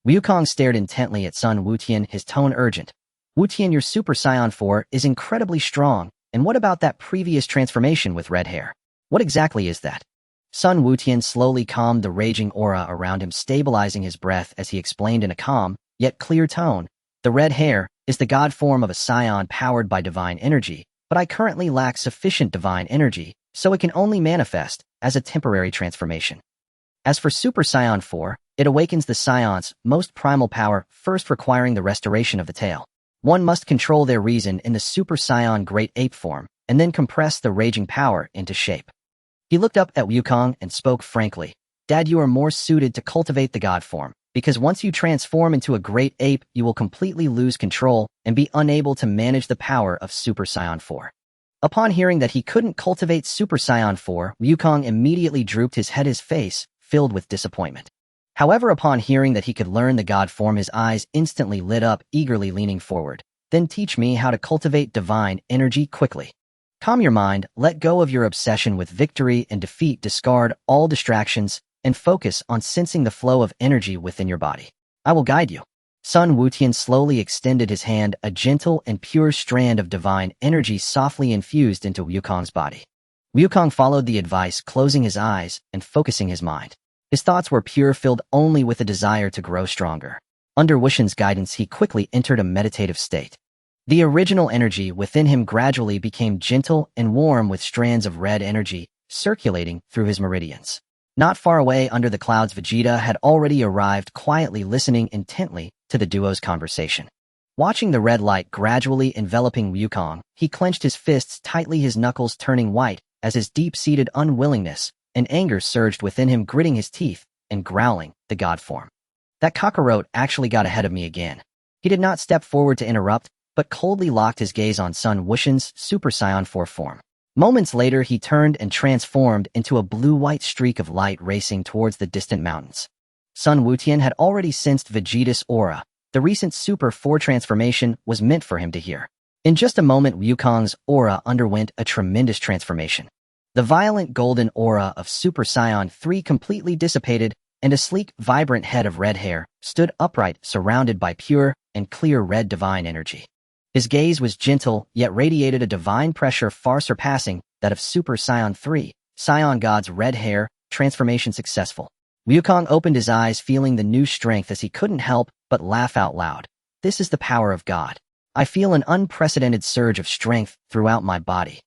Wukong stared intently at son Wutian, his tone urgent. "Wutian, your Super Saiyan 4 is incredibly strong, and what about that previous transformation with red hair? What exactly is that?" Son Wutian slowly calmed the raging aura around him, stabilizing his breath as he explained in a calm, yet clear tone. "The red hair is the god form of a Saiyan powered by divine energy, but I currently lack sufficient divine energy, so it can only manifest as a temporary transformation. As for Super Saiyan 4, it awakens the Saiyans' most primal power, first requiring the restoration of the tail. One must control their reason in the Super Saiyan Great Ape form, and then compress the raging power into shape." He looked up at Wukong and spoke frankly. "Dad, you are more suited to cultivate the god form, because once you transform into a great ape, you will completely lose control and be unable to manage the power of Super Saiyan 4. Upon hearing that he couldn't cultivate Super Saiyan 4, Wukong immediately drooped his head, his face filled with disappointment. However, upon hearing that he could learn the god form, his eyes instantly lit up, eagerly leaning forward. "Then teach me how to cultivate divine energy quickly. Calm your mind, let go of your obsession with victory and defeat, discard all distractions, and focus on sensing the flow of energy within your body. I will guide you." Sun Wutian slowly extended his hand, a gentle and pure strand of divine energy softly infused into Wukong's body. Wukong followed the advice, closing his eyes and focusing his mind. His thoughts were pure, filled only with a desire to grow stronger. Under Wushan's guidance, he quickly entered a meditative state. The original energy within him gradually became gentle and warm, with strands of red energy circulating through his meridians. Not far away under the clouds, Vegeta had already arrived, quietly listening intently to the duo's conversation. Watching the red light gradually enveloping Wukong, he clenched his fists tightly, his knuckles turning white as his deep-seated unwillingness and anger surged within him, gritting his teeth and growling, "The god form. That cockroach actually got ahead of me again." He did not step forward to interrupt, but coldly locked his gaze on Sun Wushan's Super Saiyan 4 form. Moments later, he turned and transformed into a blue-white streak of light racing towards the distant mountains. Sun Wutian had already sensed Vegeta's aura. The recent Super 4 transformation was meant for him to hear. In just a moment, Wukong's aura underwent a tremendous transformation. The violent golden aura of Super Saiyan 3 completely dissipated, and a sleek, vibrant head of red hair stood upright, surrounded by pure and clear red divine energy. His gaze was gentle, yet radiated a divine pressure far surpassing that of Super Saiyan 3. Saiyan God's red hair, transformation successful. Wukong opened his eyes, feeling the new strength as he couldn't help but laugh out loud. "This is the power of God. I feel an unprecedented surge of strength throughout my body."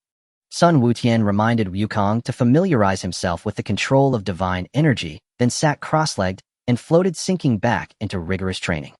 Sun Wutian reminded Wukong to familiarize himself with the control of divine energy, then sat cross-legged and floated, sinking back into rigorous training.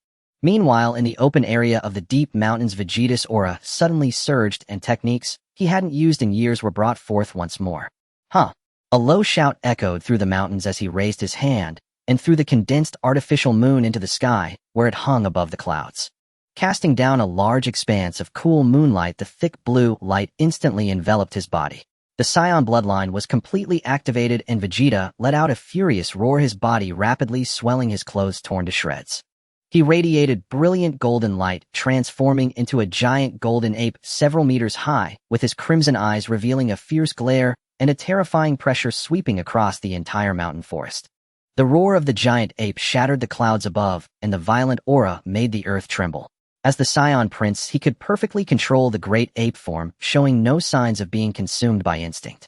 Meanwhile, in the open area of the deep mountains, Vegeta's aura suddenly surged, and techniques he hadn't used in years were brought forth once more. "Huh!" A low shout echoed through the mountains as he raised his hand and threw the condensed artificial moon into the sky, where it hung above the clouds. Casting down a large expanse of cool moonlight, the thick blue light instantly enveloped his body. The Saiyan bloodline was completely activated, and Vegeta let out a furious roar, his body rapidly swelling, his clothes torn to shreds. He radiated brilliant golden light, transforming into a giant golden ape several meters high, with his crimson eyes revealing a fierce glare and a terrifying pressure sweeping across the entire mountain forest. The roar of the giant ape shattered the clouds above, and the violent aura made the earth tremble. As the Saiyan prince, he could perfectly control the great ape form, showing no signs of being consumed by instinct.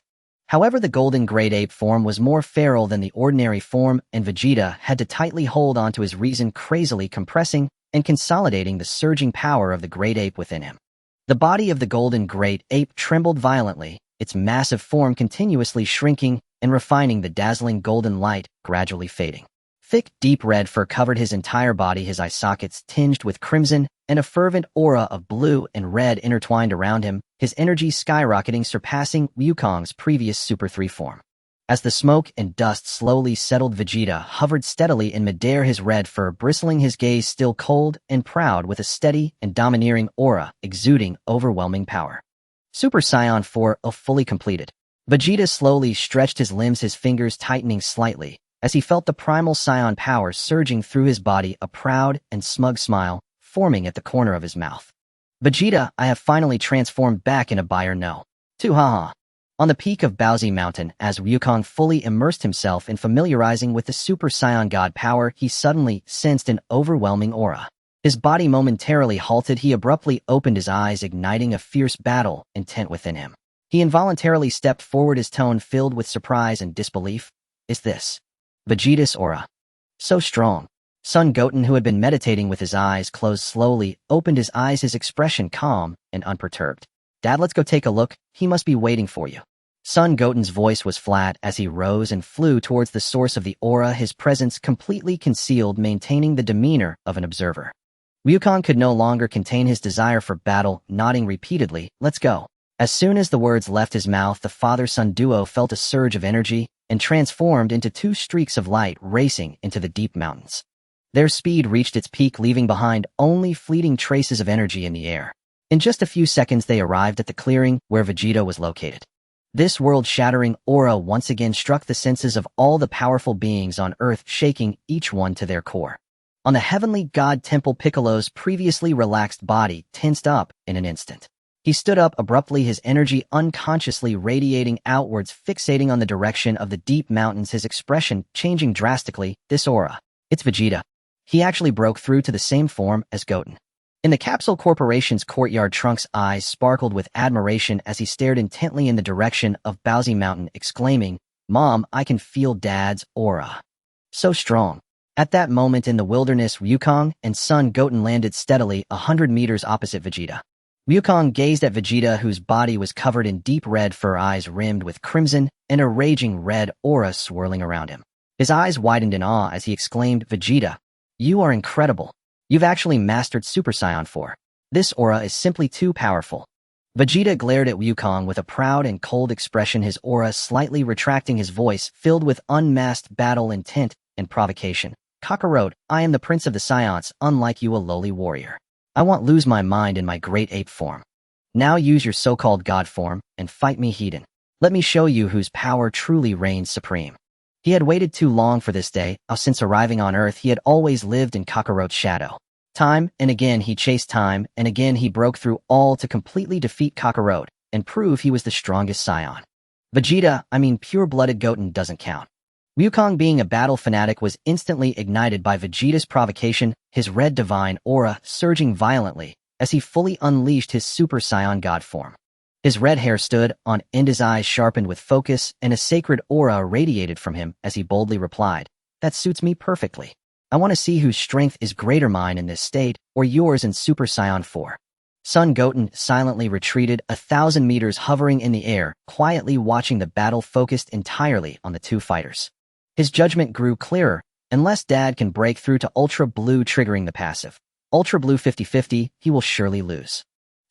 However, the golden great ape form was more feral than the ordinary form, and Vegeta had to tightly hold onto his reason, crazily compressing and consolidating the surging power of the great ape within him. The body of the golden great ape trembled violently, its massive form continuously shrinking and refining, the dazzling golden light gradually fading. Thick, deep red fur covered his entire body, his eye sockets tinged with crimson, and a fervent aura of blue and red intertwined around him, his energy skyrocketing, surpassing Wukong's previous Super 3 form. As the smoke and dust slowly settled, Vegeta hovered steadily in midair, his red fur bristling, his gaze still cold and proud, with a steady and domineering aura exuding overwhelming power. Super Saiyan 4 fully completed. Vegeta slowly stretched his limbs, his fingers tightening slightly, as he felt the primal Saiyan power surging through his body, a proud and smug smile forming at the corner of his mouth. Vegeta, I have finally transformed back into Buyer No. 2 haha. On the peak of Baozi Mountain, as Wukong fully immersed himself in familiarizing with the Super Saiyan God power, he suddenly sensed an overwhelming aura. His body momentarily halted. He abruptly opened his eyes, igniting a fierce battle intent within him. He involuntarily stepped forward, his tone filled with surprise and disbelief. Is this Vegeta's aura? So strong. Son Goten, who had been meditating with his eyes closed, slowly opened his eyes, his expression calm and unperturbed. Dad, let's go take a look. He must be waiting for you. Son Goten's voice was flat as he rose and flew towards the source of the aura, his presence completely concealed, maintaining the demeanor of an observer. Wukong could no longer contain his desire for battle, nodding repeatedly, let's go. As soon as the words left his mouth, the father-son duo felt a surge of energy and transformed into two streaks of light racing into the deep mountains. Their speed reached its peak, leaving behind only fleeting traces of energy in the air. In just a few seconds, they arrived at the clearing where Vegeta was located. This world-shattering aura once again struck the senses of all the powerful beings on Earth, shaking each one to their core. On the heavenly god temple, Piccolo's previously relaxed body tensed up in an instant. He stood up abruptly, his energy unconsciously radiating outwards, fixating on the direction of the deep mountains, his expression changing drastically. This aura, it's Vegeta. He actually broke through to the same form as Goten. In the Capsule Corporation's courtyard, Trunks' eyes sparkled with admiration as he stared intently in the direction of Baozi Mountain, exclaiming, Mom, I can feel Dad's aura. So strong. At that moment in the wilderness, Wukong and son Goten landed steadily 100 meters opposite Vegeta. Wukong gazed at Vegeta, whose body was covered in deep red fur, eyes rimmed with crimson, and a raging red aura swirling around him. His eyes widened in awe as he exclaimed, Vegeta, you are incredible. You've actually mastered Super Saiyan 4. This aura is simply too powerful. Vegeta glared at Wukong with a proud and cold expression, his aura slightly retracting, his voice filled with unmasked battle intent and provocation. Kakarot, I am the Prince of the Saiyans, unlike you, a lowly warrior. I won't lose my mind in my great ape form. Now use your so-called god form and fight me, heathen. Let me show you whose power truly reigns supreme. He had waited too long for this day. Since arriving on Earth, he had always lived in Kakarot's shadow. Time and again he chased time, and again he broke through all to completely defeat Kakarot and prove he was the strongest Saiyan. Vegeta, pure-blooded Goten, doesn't count. Wukong, being a battle fanatic, was instantly ignited by Vegeta's provocation, his red divine aura surging violently as he fully unleashed his Super Saiyan God form. His red hair stood on end, his eyes sharpened with focus, and a sacred aura radiated from him as he boldly replied, That suits me perfectly. I want to see whose strength is greater, mine in this state, or yours in Super Saiyan 4. Son Goten silently retreated 1,000 meters, hovering in the air, quietly watching the battle, focused entirely on the two fighters. His judgment grew clearer. Unless Dad can break through to Ultra Blue, triggering the passive Ultra Blue 50-50, he will surely lose.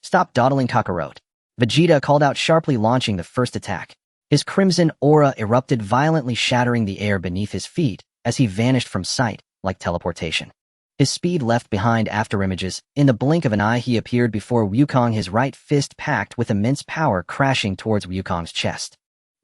Stop dawdling, Kakarot. Vegeta called out sharply, launching the first attack. His crimson aura erupted violently, shattering the air beneath his feet as he vanished from sight like teleportation. His speed left behind afterimages. In the blink of an eye, he appeared before Wukong, his right fist packed with immense power crashing towards Wukong's chest.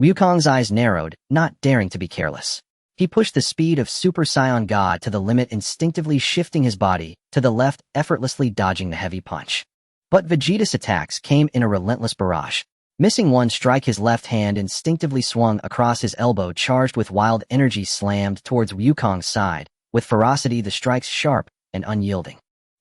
Wukong's eyes narrowed, not daring to be careless. He pushed the speed of Super Saiyan God to the limit, instinctively shifting his body to the left, effortlessly dodging the heavy punch. But Vegeta's attacks came in a relentless barrage. Missing one strike, his left hand instinctively swung across his elbow, charged with wild energy, slammed towards Wukong's side. With ferocity, the strikes sharp and unyielding.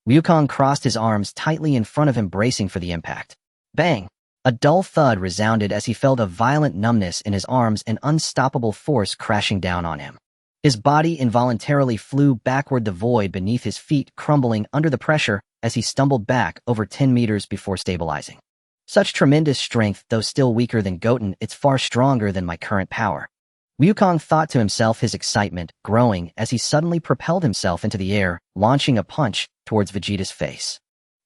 Wukong crossed his arms tightly in front of him, bracing for the impact. Bang! A dull thud resounded as he felt a violent numbness in his arms, an unstoppable force crashing down on him. His body involuntarily flew backward, the void beneath his feet crumbling under the pressure as he stumbled back over 10 meters before stabilizing. Such tremendous strength, though still weaker than Goten, it's far stronger than my current power. Wukong thought to himself, his excitement growing as he suddenly propelled himself into the air, launching a punch towards Vegeta's face.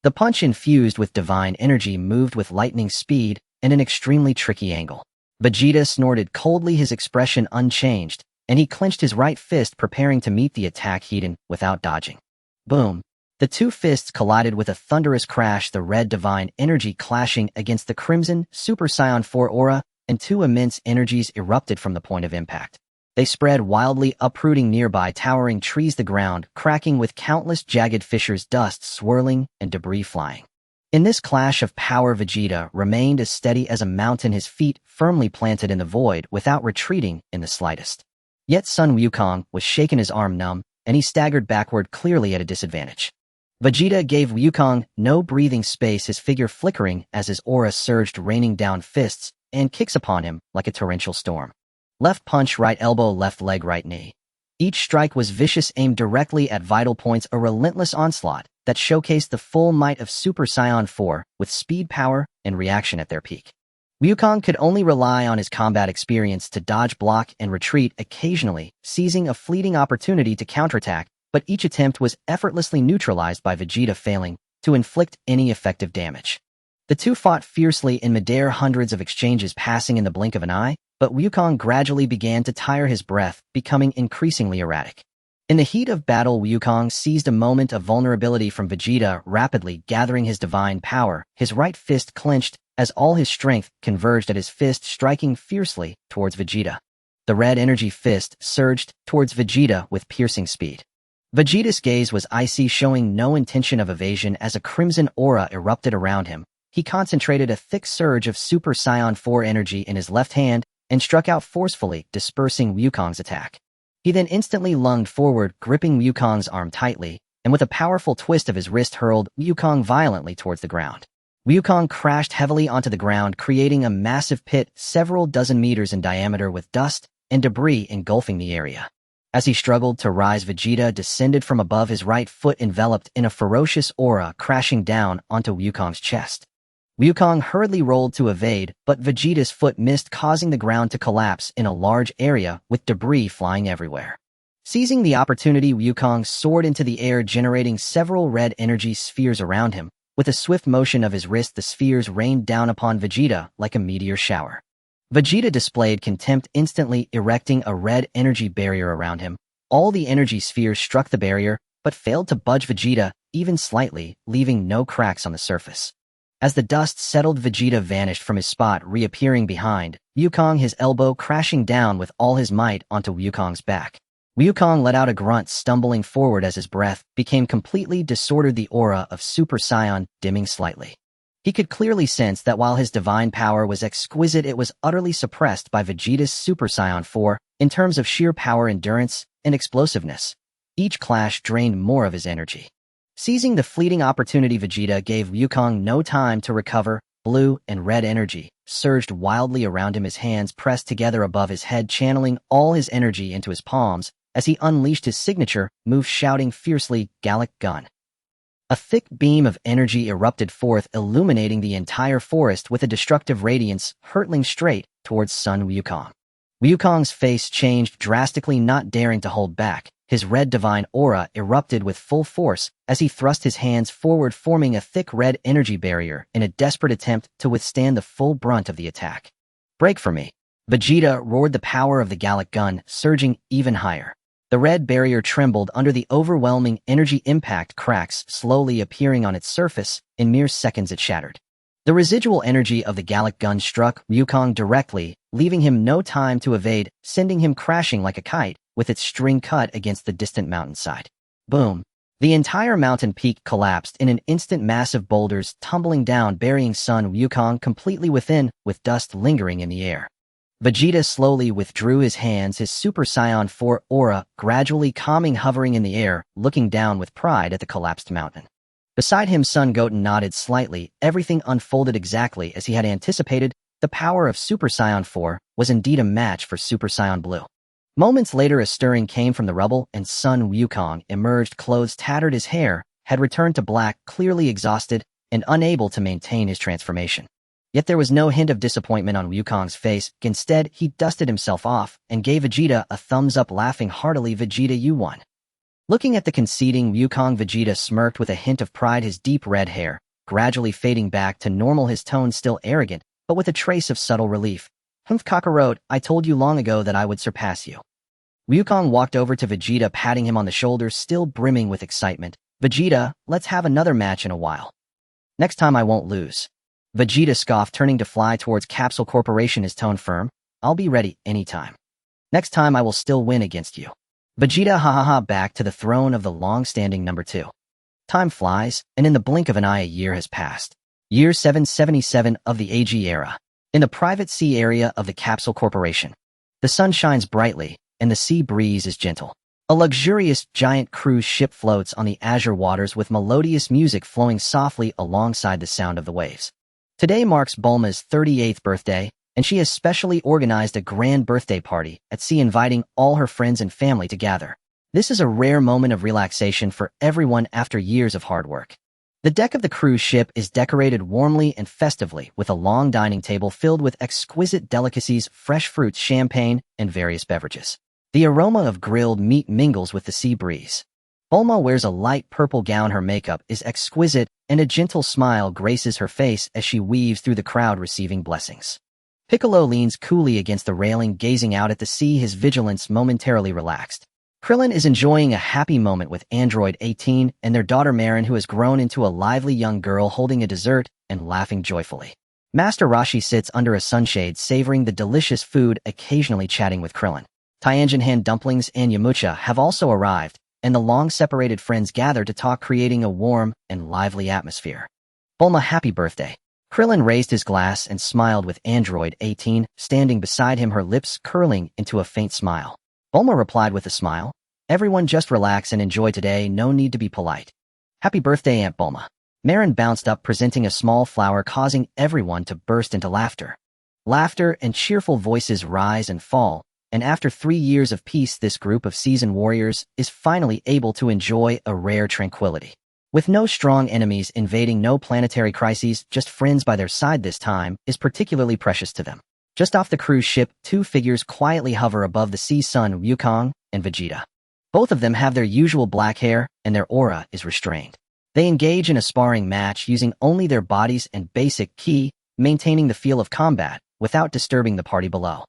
The punch, infused with divine energy, moved with lightning speed and an extremely tricky angle. Vegeta snorted coldly, his expression unchanged, and he clenched his right fist, preparing to meet the attack head-on without dodging. Boom! The two fists collided with a thunderous crash, the red divine energy clashing against the crimson Super Saiyan 4 aura, and two immense energies erupted from the point of impact. They spread wildly, uprooting nearby towering trees, the ground cracking with countless jagged fissures, dust swirling, and debris flying. In this clash of power, Vegeta remained as steady as a mountain, his feet firmly planted in the void without retreating in the slightest. Yet Sun Wukong was shaken, his arm numb, and he staggered backward, clearly at a disadvantage. Vegeta gave Wukong no breathing space, his figure flickering as his aura surged, raining down fists and kicks upon him like a torrential storm. Left punch, right elbow, left leg, right knee. Each strike was vicious, aimed directly at vital points, a relentless onslaught that showcased the full might of Super Saiyan 4 with speed, power, and reaction at their peak. Wukong could only rely on his combat experience to dodge, block, and retreat, occasionally seizing a fleeting opportunity to counterattack, but each attempt was effortlessly neutralized by Vegeta failing to inflict any effective damage. The two fought fiercely in midair, hundreds of exchanges passing in the blink of an eye, but Wukong gradually began to tire, his breath becoming increasingly erratic. In the heat of battle, Wukong seized a moment of vulnerability from Vegeta, rapidly gathering his divine power, his right fist clenched as all his strength converged at his fist, striking fiercely towards Vegeta. The red energy fist surged towards Vegeta with piercing speed. Vegeta's gaze was icy, showing no intention of evasion as a crimson aura erupted around him. He concentrated a thick surge of Super Saiyan 4 energy in his left hand and struck out forcefully, dispersing Wukong's attack. He then instantly lunged forward, gripping Wukong's arm tightly, and with a powerful twist of his wrist hurled Wukong violently towards the ground. Wukong crashed heavily onto the ground, creating a massive pit several dozen meters in diameter with dust and debris engulfing the area. As he struggled to rise, Vegeta descended from above, his right foot enveloped in a ferocious aura, crashing down onto Wukong's chest. Wukong hurriedly rolled to evade, but Vegeta's foot missed, causing the ground to collapse in a large area with debris flying everywhere. Seizing the opportunity, Wukong soared into the air, generating several red energy spheres around him. With a swift motion of his wrist, the spheres rained down upon Vegeta like a meteor shower. Vegeta displayed contempt, instantly erecting a red energy barrier around him. All the energy spheres struck the barrier, but failed to budge Vegeta even slightly, leaving no cracks on the surface. As the dust settled, Vegeta vanished from his spot, reappearing behind Wukong, his elbow crashing down with all his might onto Wukong's back. Wukong let out a grunt, stumbling forward as his breath became completely disordered, the aura of Super Saiyan dimming slightly. He could clearly sense that while his divine power was exquisite, it was utterly suppressed by Vegeta's Super Saiyan 4 in terms of sheer power, endurance, and explosiveness. Each clash drained more of his energy. Seizing the fleeting opportunity, Vegeta gave Wukong no time to recover. Blue and red energy surged wildly around him, his hands pressed together above his head, channeling all his energy into his palms as he unleashed his signature move, shouting fiercely, "Gallic Gun!" A thick beam of energy erupted forth, illuminating the entire forest with a destructive radiance, hurtling straight towards Sun Wukong. Wukong's face changed drastically, not daring to hold back. His red divine aura erupted with full force as he thrust his hands forward, forming a thick red energy barrier in a desperate attempt to withstand the full brunt of the attack. "Break for me!" Vegeta roared, the power of the Gallic Gun surging even higher. The red barrier trembled under the overwhelming energy impact, cracks slowly appearing on its surface. In mere seconds it shattered. The residual energy of the Gallic Gun struck Wukong directly, leaving him no time to evade, sending him crashing like a kite, with its string cut against the distant mountainside. Boom! The entire mountain peak collapsed in an instant, massive boulders tumbling down, burying Sun Wukong completely within, with dust lingering in the air. Vegeta slowly withdrew his hands, his Super Saiyan 4 aura gradually calming, hovering in the air, looking down with pride at the collapsed mountain. Beside him, Son Goten nodded slightly. Everything unfolded exactly as he had anticipated. The power of Super Saiyan 4 was indeed a match for Super Saiyan Blue. Moments later, a stirring came from the rubble, and Sun Wukong emerged, clothes tattered, his hair had returned to black, clearly exhausted and unable to maintain his transformation. Yet there was no hint of disappointment on Wukong's face. Instead, he dusted himself off and gave Vegeta a thumbs up, laughing heartily. "Vegeta, you won." Looking at the conceding Wukong, Vegeta smirked with a hint of pride, his deep red hair gradually fading back to normal, his tone still arrogant, but with a trace of subtle relief. Humph Kakarot, I told you long ago that I would surpass you. Wukong walked over to Vegeta, patting him on the shoulder, still brimming with excitement. Vegeta, let's have another match in a while. Next time I won't lose. Vegeta scoffed, turning to fly towards Capsule Corporation, his tone firm. I'll be ready anytime. Next time I will still win against you. Vegeta back to the throne of the long-standing number 2. Time flies, and in the blink of an eye a year has passed. Year 777 of the AG era. In the private sea area of the Capsule Corporation. The sun shines brightly, and the sea breeze is gentle. A luxurious giant cruise ship floats on the azure waters with melodious music flowing softly alongside the sound of the waves. Today marks Bulma's 38th birthday, and she has specially organized a grand birthday party at sea, inviting all her friends and family to gather. This is a rare moment of relaxation for everyone after years of hard work. The deck of the cruise ship is decorated warmly and festively with a long dining table filled with exquisite delicacies, fresh fruits, champagne, and various beverages. The aroma of grilled meat mingles with the sea breeze. Bulma wears a light purple gown, her makeup is exquisite, and a gentle smile graces her face as she weaves through the crowd receiving blessings. Piccolo leans coolly against the railing, gazing out at the sea, his vigilance momentarily relaxed. Krillin is enjoying a happy moment with Android 18 and their daughter Marin, who has grown into a lively young girl holding a dessert and laughing joyfully. Master Roshi sits under a sunshade savoring the delicious food, occasionally chatting with Krillin. Tianjin hand dumplings and Yamcha have also arrived, and the long-separated friends gather to talk, creating a warm and lively atmosphere. Bulma, happy birthday. Krillin raised his glass and smiled with Android 18 standing beside him, her lips curling into a faint smile. Bulma replied with a smile. Everyone just relax and enjoy today, no need to be polite. Happy birthday, Aunt Bulma. Marin bounced up, presenting a small flower, causing everyone to burst into laughter. Laughter and cheerful voices rise and fall, and after 3 years of peace, this group of seasoned warriors is finally able to enjoy a rare tranquility. With no strong enemies invading, no planetary crises, just friends by their side, this time is particularly precious to them. Just off the cruise ship, 2 figures quietly hover above the sea sun, Wukong and Vegeta. Both of them have their usual black hair, and their aura is restrained. They engage in a sparring match using only their bodies and basic ki, maintaining the feel of combat without disturbing the party below.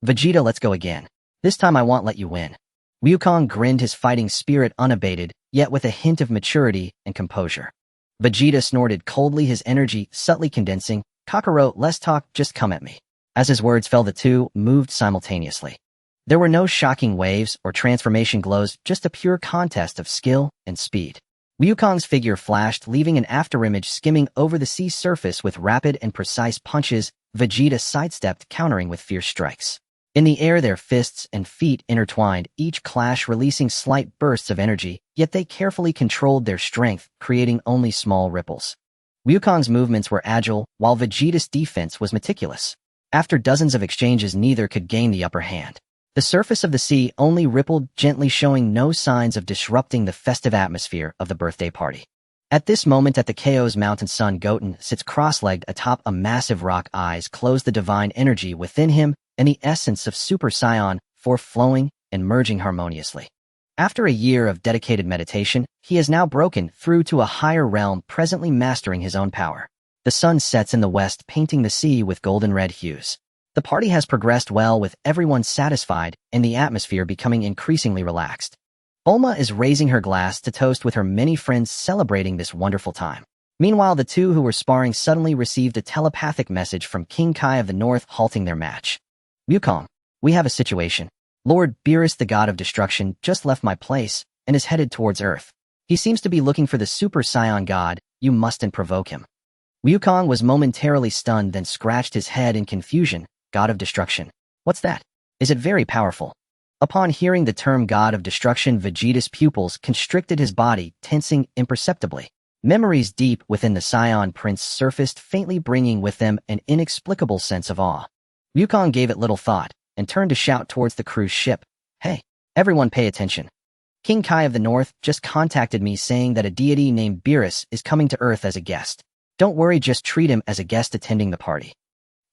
Vegeta, let's go again. This time I won't let you win. Wukong grinned, his fighting spirit unabated, yet with a hint of maturity and composure. Vegeta snorted coldly, his energy subtly condensing. Kakarot, less talk, just come at me. As his words fell, the two moved simultaneously. There were no shocking waves or transformation glows, just a pure contest of skill and speed. Wukong's figure flashed, leaving an afterimage skimming over the sea surface with rapid and precise punches. Vegeta sidestepped, countering with fierce strikes. In the air, their fists and feet intertwined, each clash releasing slight bursts of energy, yet they carefully controlled their strength, creating only small ripples. Wukong's movements were agile, while Vegeta's defense was meticulous. After dozens of exchanges, neither could gain the upper hand. The surface of the sea only rippled gently, showing no signs of disrupting the festive atmosphere of the birthday party. At this moment, at the Chaos Mountain, Sun Goten sits cross-legged atop a massive rock, eyes closed, the divine energy within him and the essence of Super Saiyan flowing and merging harmoniously. After a year of dedicated meditation, he has now broken through to a higher realm, presently mastering his own power. The sun sets in the west, painting the sea with golden-red hues. The party has progressed well, with everyone satisfied and the atmosphere becoming increasingly relaxed. Bulma is raising her glass to toast with her many friends, celebrating this wonderful time. Meanwhile, the two who were sparring suddenly received a telepathic message from King Kai of the North, halting their match. Wukong, we have a situation. Lord Beerus, the god of destruction, just left my place and is headed towards Earth. He seems to be looking for the Super Saiyan god. You mustn't provoke him. Wukong was momentarily stunned, then scratched his head in confusion. God of destruction. What's that? Is it very powerful? Upon hearing the term God of Destruction, Vegeta's pupils constricted, his body tensing imperceptibly. Memories deep within the Saiyan Prince surfaced, faintly bringing with them an inexplicable sense of awe. Wukong gave it little thought and turned to shout towards the cruise ship. Hey, everyone pay attention. King Kai of the North just contacted me saying that a deity named Beerus is coming to Earth as a guest. Don't worry, just treat him as a guest attending the party.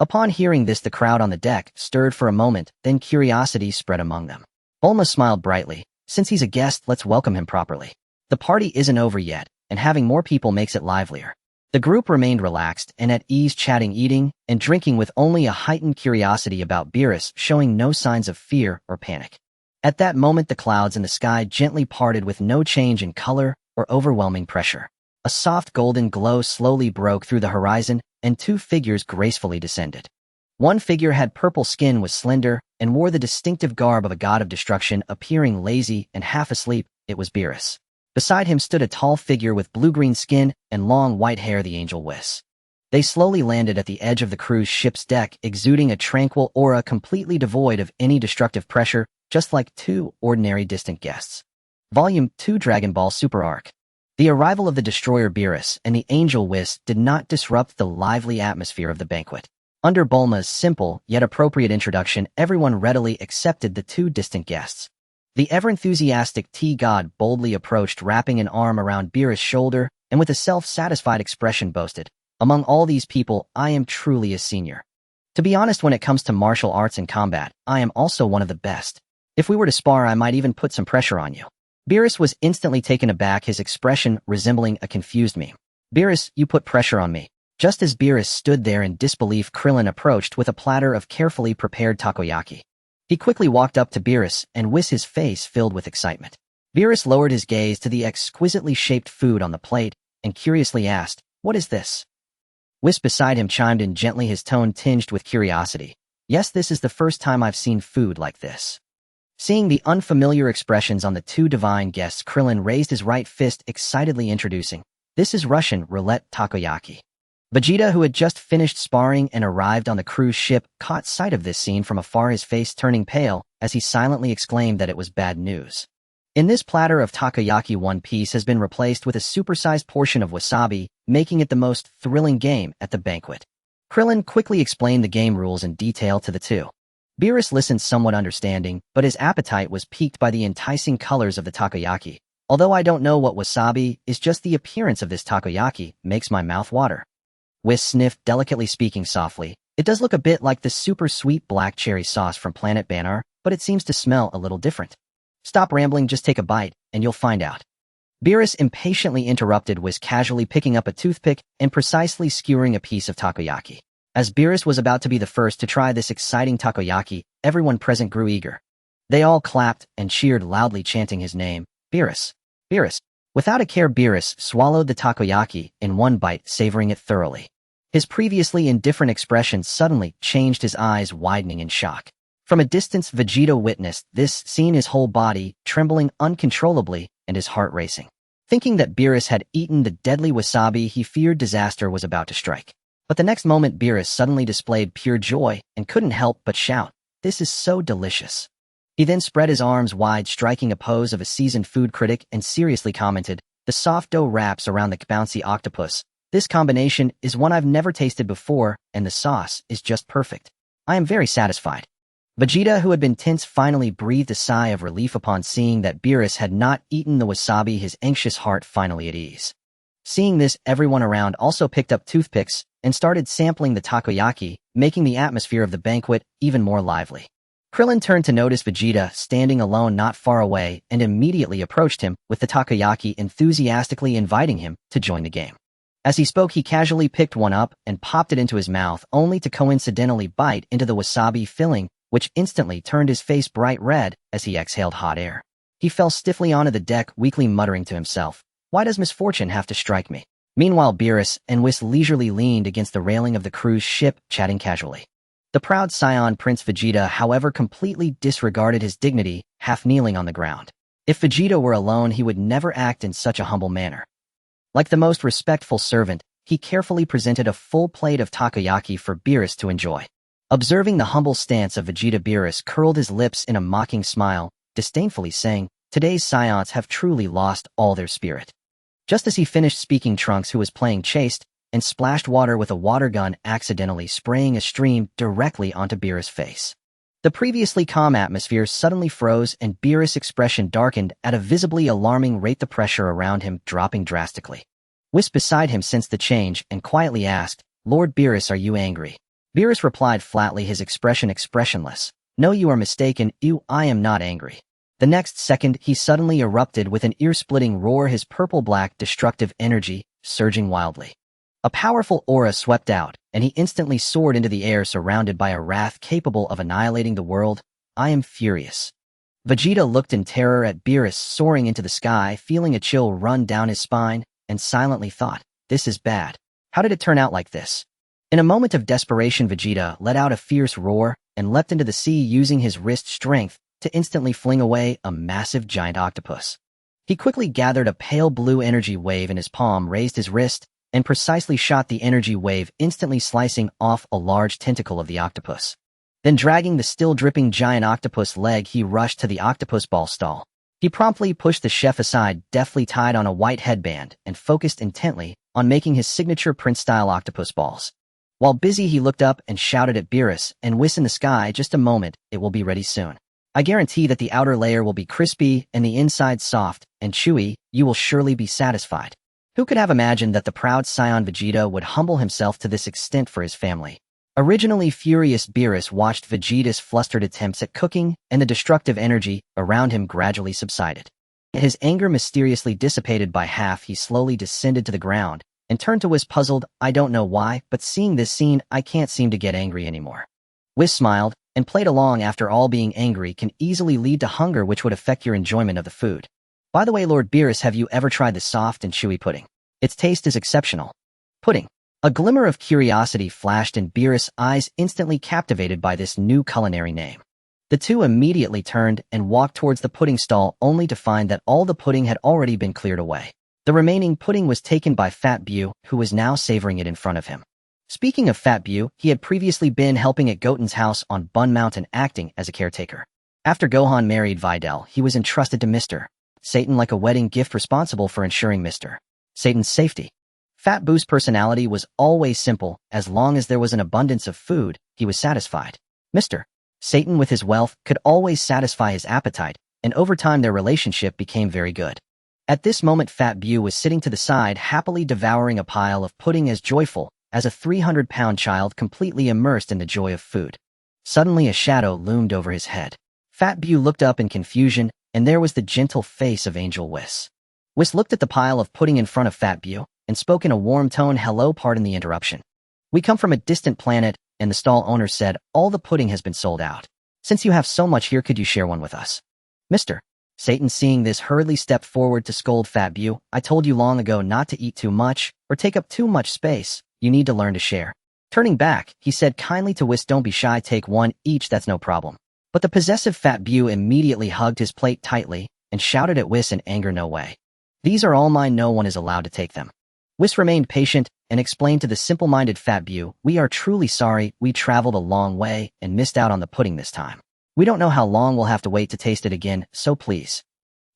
Upon hearing this, the crowd on the deck stirred for a moment, then curiosity spread among them. Bulma smiled brightly. Since he's a guest, let's welcome him properly. The party isn't over yet, and having more people makes it livelier. The group remained relaxed and at ease, chatting, eating, and drinking with only a heightened curiosity about Beerus, showing no signs of fear or panic. At that moment, the clouds in the sky gently parted with no change in color or overwhelming pressure. A soft golden glow slowly broke through the horizon, and two figures gracefully descended. One figure had purple skin, was slender, and wore the distinctive garb of a god of destruction, appearing lazy and half asleep. It was Beerus. Beside him stood a tall figure with blue-green skin and long white hair, the Angel Whis. They slowly landed at the edge of the cruise ship's deck, exuding a tranquil aura completely devoid of any destructive pressure, just like two ordinary distant guests. Volume 2 Dragon Ball Super Arc. The arrival of the destroyer Beerus and the Angel Whis did not disrupt the lively atmosphere of the banquet. Under Bulma's simple yet appropriate introduction, everyone readily accepted the two distant guests. The ever-enthusiastic T-God boldly approached, wrapping an arm around Beerus' shoulder, and with a self-satisfied expression boasted, "Among all these people, I am truly a senior. To be honest, when it comes to martial arts and combat, I am also one of the best. If we were to spar, I might even put some pressure on you." Beerus was instantly taken aback, his expression resembling a confused meme. "Beerus, you put pressure on me." Just as Beerus stood there in disbelief, Krillin approached with a platter of carefully prepared takoyaki. He quickly walked up to Beerus and Whis, his face filled with excitement. Beerus lowered his gaze to the exquisitely shaped food on the plate and curiously asked, "What is this?" Whis beside him chimed in gently, his tone tinged with curiosity. "Yes, this is the first time I've seen food like this." Seeing the unfamiliar expressions on the two divine guests, Krillin raised his right fist, excitedly introducing, "This is Russian roulette takoyaki." Vegeta, who had just finished sparring and arrived on the cruise ship, caught sight of this scene from afar, his face turning pale as he silently exclaimed that it was bad news. In this platter of takoyaki, one piece has been replaced with a supersized portion of wasabi, making it the most thrilling game at the banquet. Krillin quickly explained the game rules in detail to the two. Beerus listened somewhat understanding, but his appetite was piqued by the enticing colors of the takoyaki. "Although I don't know what wasabi is, just the appearance of this takoyaki makes my mouth water." Whis sniffed, delicately speaking softly. "It does look a bit like the super sweet black cherry sauce from Planet Banar, but it seems to smell a little different." "Stop rambling, just take a bite, and you'll find out." Beerus impatiently interrupted, Whis casually picking up a toothpick and precisely skewering a piece of takoyaki. As Beerus was about to be the first to try this exciting takoyaki, everyone present grew eager. They all clapped and cheered loudly, chanting his name, "Beerus! Beerus!" Without a care, Beerus swallowed the takoyaki in one bite, savoring it thoroughly. His previously indifferent expression suddenly changed, his eyes widening in shock. From a distance, Vegeta witnessed this scene, his whole body trembling uncontrollably and his heart racing. Thinking that Beerus had eaten the deadly wasabi, he feared disaster was about to strike. But the next moment, Beerus suddenly displayed pure joy and couldn't help but shout, "This is so delicious." He then spread his arms wide, striking a pose of a seasoned food critic, and seriously commented, "The soft dough wraps around the bouncy octopus. This combination is one I've never tasted before, and the sauce is just perfect. I am very satisfied." Vegeta, who had been tense, finally breathed a sigh of relief upon seeing that Beerus had not eaten the wasabi, his anxious heart finally at ease. Seeing this, everyone around also picked up toothpicks and started sampling the takoyaki, making the atmosphere of the banquet even more lively. Krillin turned to notice Vegeta standing alone not far away and immediately approached him with the takoyaki, enthusiastically inviting him to join the game. As he spoke, he casually picked one up and popped it into his mouth, only to coincidentally bite into the wasabi filling, which instantly turned his face bright red as he exhaled hot air. He fell stiffly onto the deck, weakly muttering to himself, "Why does misfortune have to strike me?" Meanwhile, Beerus and Whis leisurely leaned against the railing of the cruise ship, chatting casually. The proud Saiyan Prince Vegeta, however, completely disregarded his dignity, half kneeling on the ground. If Vegeta were alone, he would never act in such a humble manner. Like the most respectful servant, he carefully presented a full plate of takoyaki for Beerus to enjoy. Observing the humble stance of Vegeta, Beerus curled his lips in a mocking smile, disdainfully saying, "Today's Saiyans have truly lost all their spirit." Just as he finished speaking, Trunks, who was playing chased and splashed water with a water gun, accidentally spraying a stream directly onto Beerus' face. The previously calm atmosphere suddenly froze and Beerus' expression darkened at a visibly alarming rate, the pressure around him dropping drastically. Whis beside him sensed the change and quietly asked, "Lord Beerus, are you angry?" Beerus replied flatly, his expression expressionless, "No, you are mistaken, I am not angry." The next second, he suddenly erupted with an ear-splitting roar, his purple-black destructive energy surging wildly. A powerful aura swept out, and he instantly soared into the air surrounded by a wrath capable of annihilating the world. I am furious. Vegeta looked in terror at Beerus soaring into the sky, feeling a chill run down his spine, and silently thought, this is bad. How did it turn out like this? In a moment of desperation, Vegeta let out a fierce roar and leapt into the sea using his wrist strength to instantly fling away a massive giant octopus. He quickly gathered a pale blue energy wave in his palm, raised his wrist, and precisely shot the energy wave, instantly slicing off a large tentacle of the octopus. Then dragging the still dripping giant octopus leg, he rushed to the octopus ball stall. He promptly pushed the chef aside, deftly tied on a white headband, and focused intently on making his signature Prince-style octopus balls. While busy, he looked up and shouted at Beerus and Whis in the sky, just a moment, it will be ready soon. I guarantee that the outer layer will be crispy and the inside soft and chewy. You will surely be satisfied. Who could have imagined that the proud Saiyan Vegeta would humble himself to this extent for his family? Originally furious, Beerus watched Vegeta's flustered attempts at cooking, and the destructive energy around him gradually subsided. His anger mysteriously dissipated by half. He slowly descended to the ground and turned to Whis, puzzled. I don't know why, but seeing this scene, I can't seem to get angry anymore. Whis smiled and played along. After all, being angry can easily lead to hunger, which would affect your enjoyment of the food. By the way, Lord Beerus, have you ever tried the soft and chewy pudding? Its taste is exceptional. Pudding. A glimmer of curiosity flashed in Beerus' eyes, instantly captivated by this new culinary name. The two immediately turned and walked towards the pudding stall, only to find that all the pudding had already been cleared away. The remaining pudding was taken by Fat Bew, who was now savoring it in front of him. Speaking of Fat Bew, he had previously been helping at Goten's house on Bun Mountain, acting as a caretaker. After Gohan married Videl, he was entrusted to Mr. Satan like a wedding gift, responsible for ensuring Mr. Satan's safety. Fat Boo's personality was always simple. As long as there was an abundance of food, he was satisfied. Mr. Satan, with his wealth, could always satisfy his appetite, and over time their relationship became very good. At this moment, Fat Bew was sitting to the side, happily devouring a pile of pudding, as joyful as a 300-pound child, completely immersed in the joy of food. Suddenly a shadow loomed over his head. Fat Bew looked up in confusion, and there was the gentle face of Angel Whis. Whis looked at the pile of pudding in front of Fat Bew and spoke in a warm tone. Hello, pardon the interruption. We come from a distant planet, and the stall owner said all the pudding has been sold out. Since you have so much here, could you share one with us? Mr. Satan, seeing this, hurriedly stepped forward to scold Fat Bew. I told you long ago not to eat too much or take up too much space. You need to learn to share. Turning back, he said kindly to Whis, don't be shy, take one each, that's no problem. But the possessive Fat Bew immediately hugged his plate tightly and shouted at Whis in anger, no way. These are all mine, no one is allowed to take them. Whis remained patient and explained to the simple-minded Fat Bew, we are truly sorry, we traveled a long way and missed out on the pudding this time. We don't know how long we'll have to wait to taste it again, so please.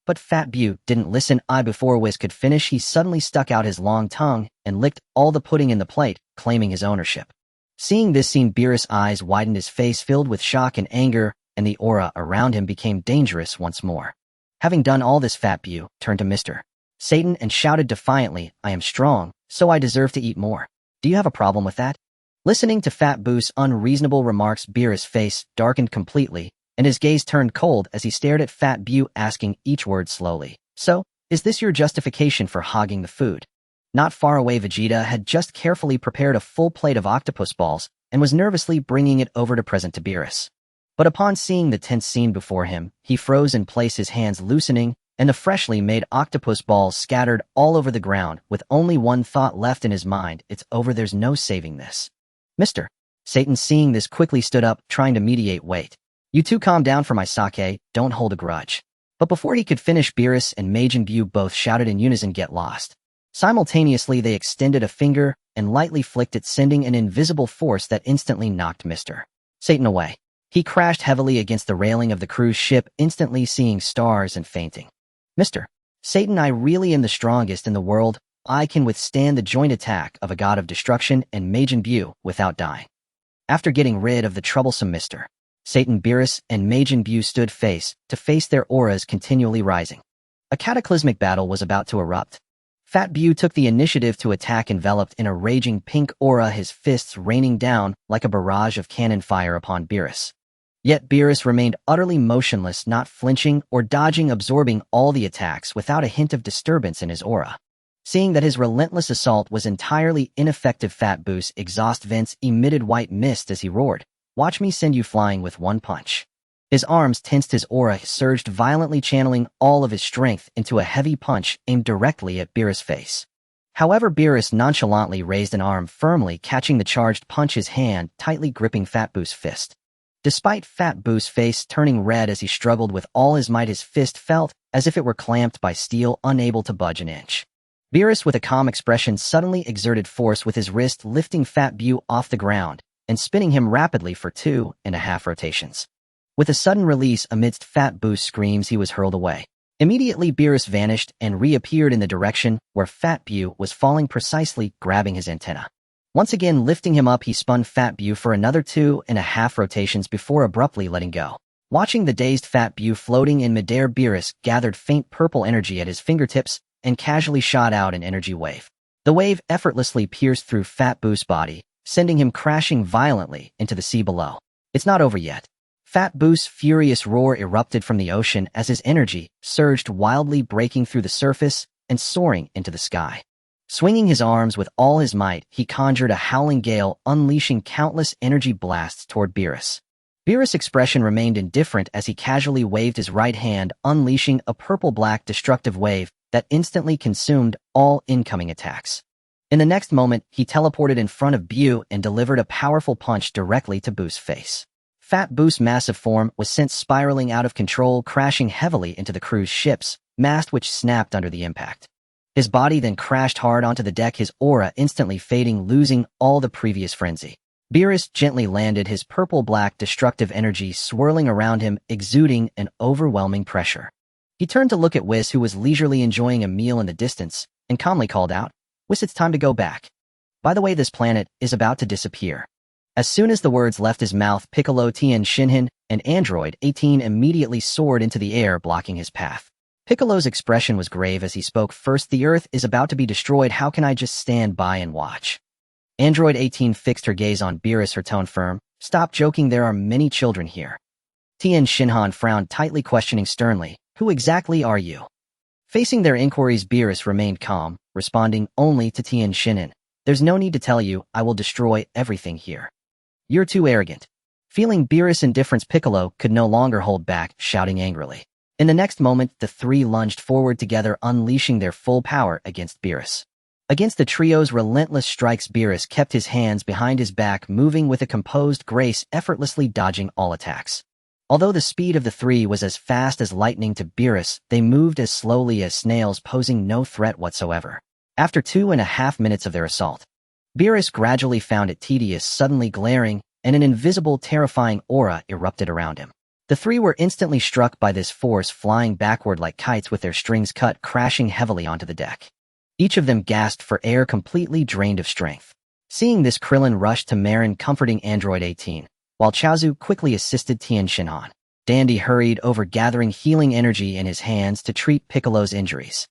But Fat Bew didn't listen. Before Whis could finish, he suddenly stuck out his long tongue and licked all the pudding in the plate, claiming his ownership. Seeing this scene, Beerus' eyes widened, his face filled with shock and anger, and the aura around him became dangerous once more. Having done all this, Fat Bew turned to Mr. Satan and shouted defiantly, I am strong, so I deserve to eat more. Do you have a problem with that? Listening to Fat Bew's unreasonable remarks, Beerus' face darkened completely, and his gaze turned cold as he stared at Fat Bew, asking each word slowly. So, is this your justification for hogging the food? Not far away, Vegeta had just carefully prepared a full plate of octopus balls and was nervously bringing it over to present to Beerus. But upon seeing the tense scene before him, he froze in place, his hands loosening, and the freshly made octopus balls scattered all over the ground, with only one thought left in his mind, it's over, there's no saving this. Mr. Satan, seeing this, quickly stood up, trying to mediate. Wait. You two calm down for my sake, don't hold a grudge. But before he could finish, Beerus and Majin Buu both shouted in unison, get lost. Simultaneously, they extended a finger and lightly flicked it, sending an invisible force that instantly knocked Mr. Satan away. He crashed heavily against the railing of the cruise ship, instantly seeing stars and fainting. Mr. Satan, I really am the strongest in the world. I can withstand the joint attack of a god of destruction and Majin Buu without dying. After getting rid of the troublesome Mr. Satan, Beerus and Majin Buu stood face to face, their auras continually rising. A cataclysmic battle was about to erupt. Fat Bew took the initiative to attack, enveloped in a raging pink aura, his fists raining down like a barrage of cannon fire upon Beerus. Yet Beerus remained utterly motionless, not flinching or dodging, absorbing all the attacks without a hint of disturbance in his aura. Seeing that his relentless assault was entirely ineffective, Fat Boos' exhaust vents emitted white mist as he roared, "Watch me send you flying with one punch." His arms tensed, his aura surged violently, channeling all of his strength into a heavy punch aimed directly at Beerus' face. However, Beerus nonchalantly raised an arm, firmly catching the charged punch, his hand tightly gripping Fat Boos' fist. Despite Fat Boos' face turning red as he struggled with all his might, his fist felt as if it were clamped by steel, unable to budge an inch. Beerus, with a calm expression, suddenly exerted force with his wrist, lifting Fat Boo off the ground and spinning him rapidly for 2.5 rotations. With a sudden release amidst Fat Boo's screams, he was hurled away. Immediately, Beerus vanished and reappeared in the direction where Fat Boo was falling, precisely grabbing his antenna. Once again lifting him up, he spun Fat Boo for another 2.5 rotations before abruptly letting go. Watching the dazed Fat Boo floating in midair, Beerus gathered faint purple energy at his fingertips and casually shot out an energy wave. The wave effortlessly pierced through Fat Boo's body, sending him crashing violently into the sea below. It's not over yet. Fat Boo's furious roar erupted from the ocean as his energy surged wildly, breaking through the surface and soaring into the sky. Swinging his arms with all his might, he conjured a howling gale, unleashing countless energy blasts toward Beerus. Beerus' expression remained indifferent as he casually waved his right hand, unleashing a purple-black destructive wave that instantly consumed all incoming attacks. In the next moment, he teleported in front of Boo and delivered a powerful punch directly to Boo's face. Fat Boo's massive form was sent spiraling out of control, crashing heavily into the cruise ship's mast, which snapped under the impact. His body then crashed hard onto the deck, his aura instantly fading, losing all the previous frenzy. Beerus gently landed, his purple-black destructive energy swirling around him, exuding an overwhelming pressure. He turned to look at Whis, who was leisurely enjoying a meal in the distance, and calmly called out, "Whis, it's time to go back. By the way, this planet is about to disappear." As soon as the words left his mouth, Piccolo, Tien Shinhan, and Android 18 immediately soared into the air, blocking his path. Piccolo's expression was grave as he spoke. "First, the Earth is about to be destroyed. How can I just stand by and watch?" Android 18 fixed her gaze on Beerus, her tone firm. "Stop joking, there are many children here." Tien Shinhan frowned tightly, questioning sternly, "Who exactly are you?" Facing their inquiries, Beerus remained calm, responding only to Tien Shinhan. "There's no need to tell you, I will destroy everything here. You're too arrogant." Feeling Beerus' indifference, Piccolo could no longer hold back, shouting angrily. In the next moment, the three lunged forward together, unleashing their full power against Beerus. Against the trio's relentless strikes, Beerus kept his hands behind his back, moving with a composed grace, effortlessly dodging all attacks. Although the speed of the three was as fast as lightning to Beerus, they moved as slowly as snails, posing no threat whatsoever. After 2.5 minutes of their assault, Beerus gradually found it tedious, suddenly glaring, and an invisible, terrifying aura erupted around him. The three were instantly struck by this force, flying backward like kites with their strings cut, crashing heavily onto the deck. Each of them gasped for air, completely drained of strength. Seeing this, Krillin rushed to Marin, comforting Android 18, while Chaozu quickly assisted Tien Shinhan. Dandy hurried over, gathering healing energy in his hands to treat Piccolo's injuries.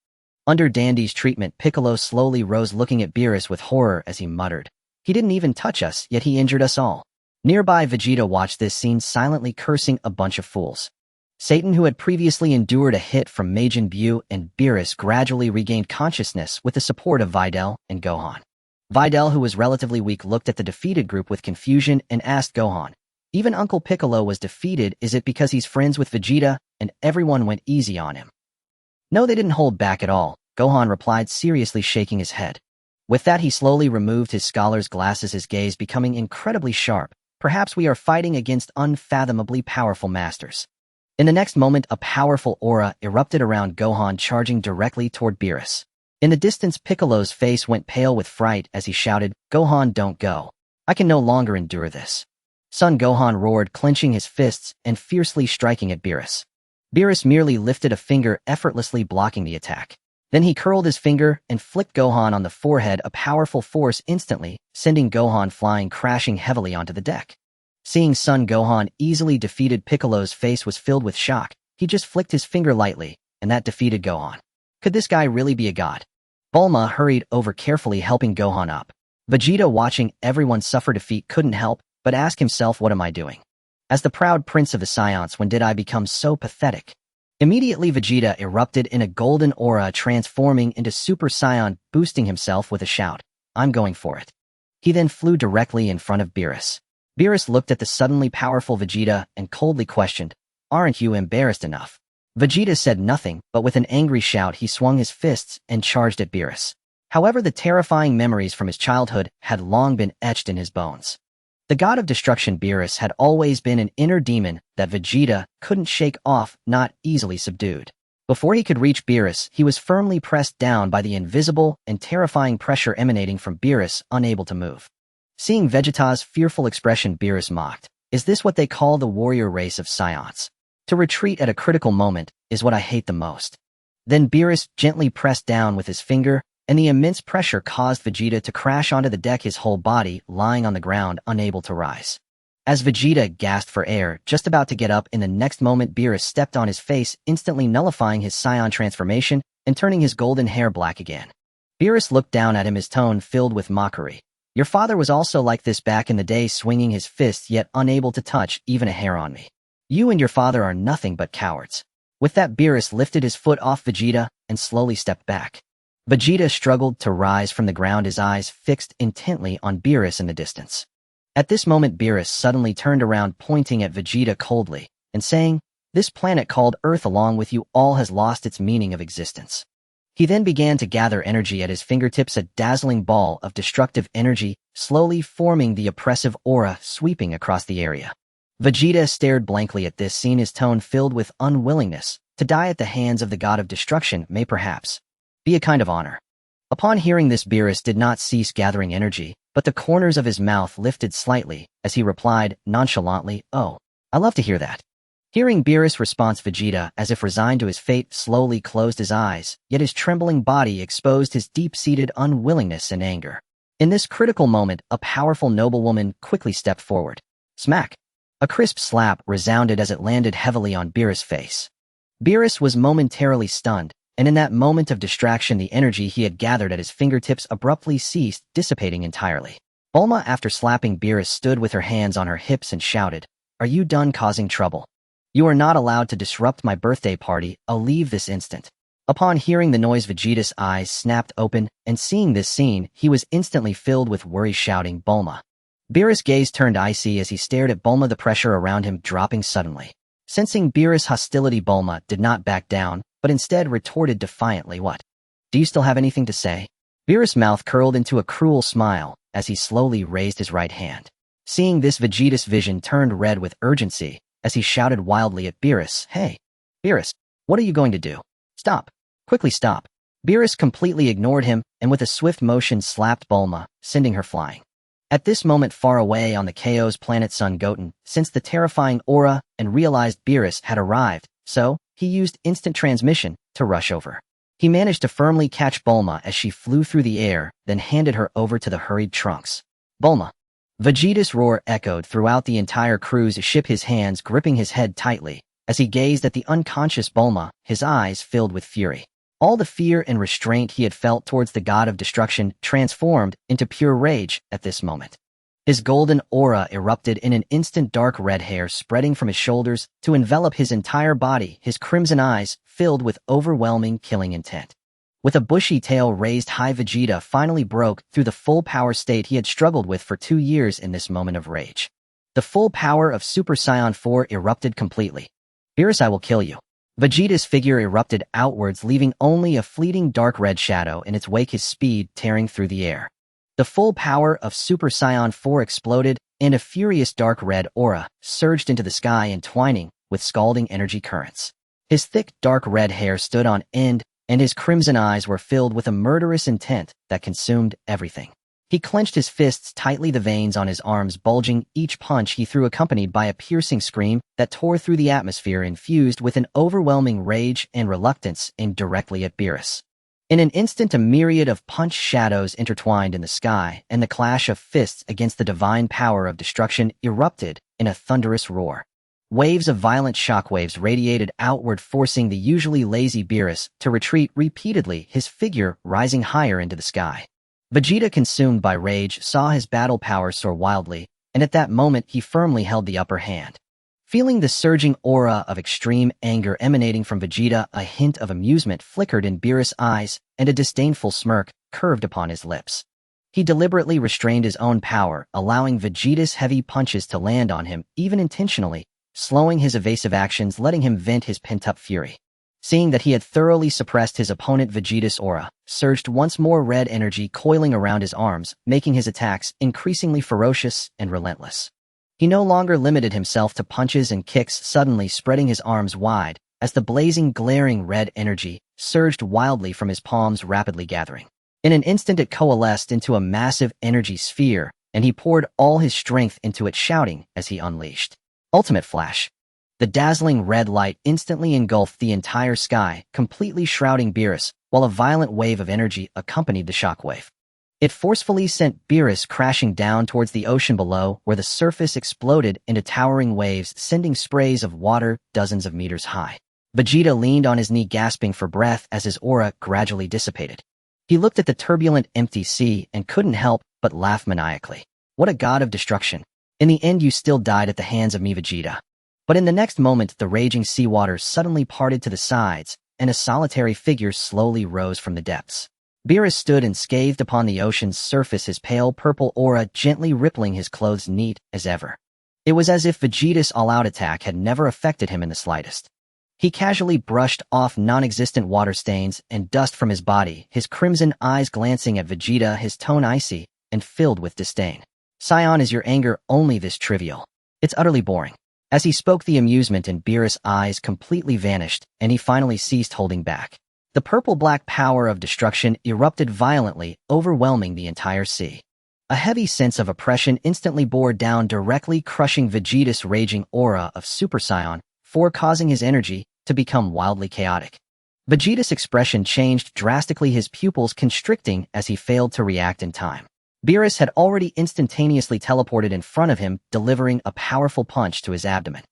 Under Dandy's treatment, Piccolo slowly rose, looking at Beerus with horror as he muttered, "He didn't even touch us, yet he injured us all." Nearby, Vegeta watched this scene, silently cursing a bunch of fools. Satan, who had previously endured a hit from Majin Buu and Beerus, gradually regained consciousness with the support of Videl and Gohan. Videl, who was relatively weak, looked at the defeated group with confusion and asked Gohan, "Even Uncle Piccolo was defeated, is it because he's friends with Vegeta?" And everyone went easy on him. "No, they didn't hold back at all," Gohan replied, seriously shaking his head. With that, he slowly removed his scholar's glasses, his gaze becoming incredibly sharp. "Perhaps we are fighting against unfathomably powerful masters." In the next moment, a powerful aura erupted around Gohan, charging directly toward Beerus. In the distance, Piccolo's face went pale with fright as he shouted, "Gohan, don't go. I can no longer endure this." Son Gohan roared, clenching his fists and fiercely striking at Beerus. Beerus merely lifted a finger, effortlessly blocking the attack. Then he curled his finger and flicked Gohan on the forehead, a powerful force instantly, sending Gohan flying, crashing heavily onto the deck. Seeing Son Gohan easily defeated, Piccolo's face was filled with shock. He just flicked his finger lightly, and that defeated Gohan. Could this guy really be a god? Bulma hurried over, carefully helping Gohan up. Vegeta, watching everyone suffer defeat, couldn't help but ask himself, "What am I doing? As the proud prince of the Saiyans, when did I become so pathetic?" Immediately, Vegeta erupted in a golden aura, transforming into Super Saiyan, boosting himself with a shout. I'm going for it. He then flew directly in front of Beerus. Beerus looked at the suddenly powerful Vegeta and coldly questioned, "Aren't you embarrassed enough?" Vegeta said nothing, but with an angry shout he swung his fists and charged at Beerus. However, the terrifying memories from his childhood had long been etched in his bones. The god of destruction Beerus had always been an inner demon that Vegeta couldn't shake off, not easily subdued. Before he could reach Beerus, he was firmly pressed down by the invisible and terrifying pressure emanating from Beerus, unable to move. Seeing Vegeta's fearful expression, Beerus mocked, "Is this what they call the warrior race of Saiyans? To retreat at a critical moment is what I hate the most." Then Beerus gently pressed down with his finger, and the immense pressure caused Vegeta to crash onto the deck, his whole body lying on the ground, unable to rise. As Vegeta gasped for air, just about to get up, in the next moment Beerus stepped on his face, instantly nullifying his Saiyan transformation and turning his golden hair black again. Beerus looked down at him, his tone filled with mockery. "Your father was also like this back in the day, swinging his fists yet unable to touch even a hair on me. You and your father are nothing but cowards." With that, Beerus lifted his foot off Vegeta and slowly stepped back. Vegeta struggled to rise from the ground, his eyes fixed intently on Beerus in the distance. At this moment, Beerus suddenly turned around, pointing at Vegeta coldly, and saying, "This planet called Earth, along with you all, has lost its meaning of existence." He then began to gather energy at his fingertips, a dazzling ball of destructive energy, slowly forming the oppressive aura sweeping across the area. Vegeta stared blankly at this scene, his tone filled with unwillingness. To die at the hands of the god of destruction may perhaps be a kind of honor. Upon hearing this, Beerus did not cease gathering energy, but the corners of his mouth lifted slightly as he replied nonchalantly, "Oh, I love to hear that." Hearing Beerus' response, Vegeta, as if resigned to his fate, slowly closed his eyes, yet his trembling body exposed his deep-seated unwillingness and anger. In this critical moment, a powerful noblewoman quickly stepped forward. Smack! A crisp slap resounded as it landed heavily on Beerus' face. Beerus was momentarily stunned, and in that moment of distraction the energy he had gathered at his fingertips abruptly ceased, dissipating entirely. Bulma, after slapping Beerus, stood with her hands on her hips and shouted, "Are you done causing trouble? You are not allowed to disrupt my birthday party. I'll leave this instant." Upon hearing the noise, Vegeta's eyes snapped open, and seeing this scene, he was instantly filled with worry, shouting, "Bulma!" Beerus' gaze turned icy as he stared at Bulma, the pressure around him dropping suddenly. Sensing Beerus' hostility, Bulma did not back down, but instead retorted defiantly, "What? Do you still have anything to say?" Beerus' mouth curled into a cruel smile as he slowly raised his right hand. Seeing this, Vegeta's vision turned red with urgency as he shouted wildly at Beerus, "Hey, Beerus, what are you going to do? Stop. Quickly stop." Beerus completely ignored him and with a swift motion slapped Bulma, sending her flying. At this moment, far away on the Chaos planet, Son Goten sensed the terrifying aura and realized Beerus had arrived, so he used instant transmission to rush over. He managed to firmly catch Bulma as she flew through the air, then handed her over to the hurried Trunks. "Bulma!" Vegeta's roar echoed throughout the entire cruise ship, his hands gripping his head tightly as he gazed at the unconscious Bulma, his eyes filled with fury. All the fear and restraint he had felt towards the god of destruction transformed into pure rage at this moment. His golden aura erupted in an instant, dark red hair spreading from his shoulders to envelop his entire body, his crimson eyes filled with overwhelming killing intent. With a bushy tail raised high, Vegeta finally broke through the full power state he had struggled with for 2 years in this moment of rage. The full power of Super Saiyan 4 erupted completely. "Beerus, I will kill you." Vegeta's figure erupted outwards, leaving only a fleeting dark red shadow in its wake, his speed tearing through the air. The full power of Super Saiyan 4 exploded, and a furious dark red aura surged into the sky, entwining with scalding energy currents. His thick, dark red hair stood on end, and his crimson eyes were filled with a murderous intent that consumed everything. He clenched his fists tightly, the veins on his arms bulging, each punch he threw accompanied by a piercing scream that tore through the atmosphere, infused with an overwhelming rage and reluctance, aimed directly at Beerus. In an instant, a myriad of punch shadows intertwined in the sky, and the clash of fists against the divine power of destruction erupted in a thunderous roar. Waves of violent shockwaves radiated outward, forcing the usually lazy Beerus to retreat repeatedly, his figure rising higher into the sky. Vegeta, consumed by rage, saw his battle power soar wildly, and at that moment he firmly held the upper hand. Feeling the surging aura of extreme anger emanating from Vegeta, a hint of amusement flickered in Beerus' eyes, and a disdainful smirk curved upon his lips. He deliberately restrained his own power, allowing Vegeta's heavy punches to land on him, even intentionally, slowing his evasive actions, letting him vent his pent-up fury. Seeing that he had thoroughly suppressed his opponent, Vegeta's aura surged once more, red energy coiling around his arms, making his attacks increasingly ferocious and relentless. He no longer limited himself to punches and kicks, suddenly spreading his arms wide, as the blazing, glaring red energy surged wildly from his palms, rapidly gathering. In an instant it coalesced into a massive energy sphere, and he poured all his strength into it, shouting as he unleashed. Ultimate Flash. The dazzling red light instantly engulfed the entire sky, completely shrouding Beerus, while a violent wave of energy accompanied the shockwave. It forcefully sent Beerus crashing down towards the ocean below, where the surface exploded into towering waves, sending sprays of water dozens of meters high. Vegeta leaned on his knee, gasping for breath as his aura gradually dissipated. He looked at the turbulent, empty sea and couldn't help but laugh maniacally. What a god of destruction. In the end, you still died at the hands of me, Vegeta. But in the next moment, the raging seawater suddenly parted to the sides, and a solitary figure slowly rose from the depths. Beerus stood unscathed upon the ocean's surface, his pale purple aura gently rippling his clothes neat as ever. It was as if Vegeta's all-out attack had never affected him in the slightest. He casually brushed off non-existent water stains and dust from his body, his crimson eyes glancing at Vegeta, his tone icy and filled with disdain. Saiyan, is your anger only this trivial? It's utterly boring. As he spoke, the amusement in Beerus' eyes completely vanished, and he finally ceased holding back. The purple-black power of destruction erupted violently, overwhelming the entire sea. A heavy sense of oppression instantly bore down, directly crushing Vegeta's raging aura of Super Saiyan, causing his energy to become wildly chaotic. Vegeta's expression changed drastically, his pupils constricting as he failed to react in time. Beerus had already instantaneously teleported in front of him, delivering a powerful punch to his abdomen.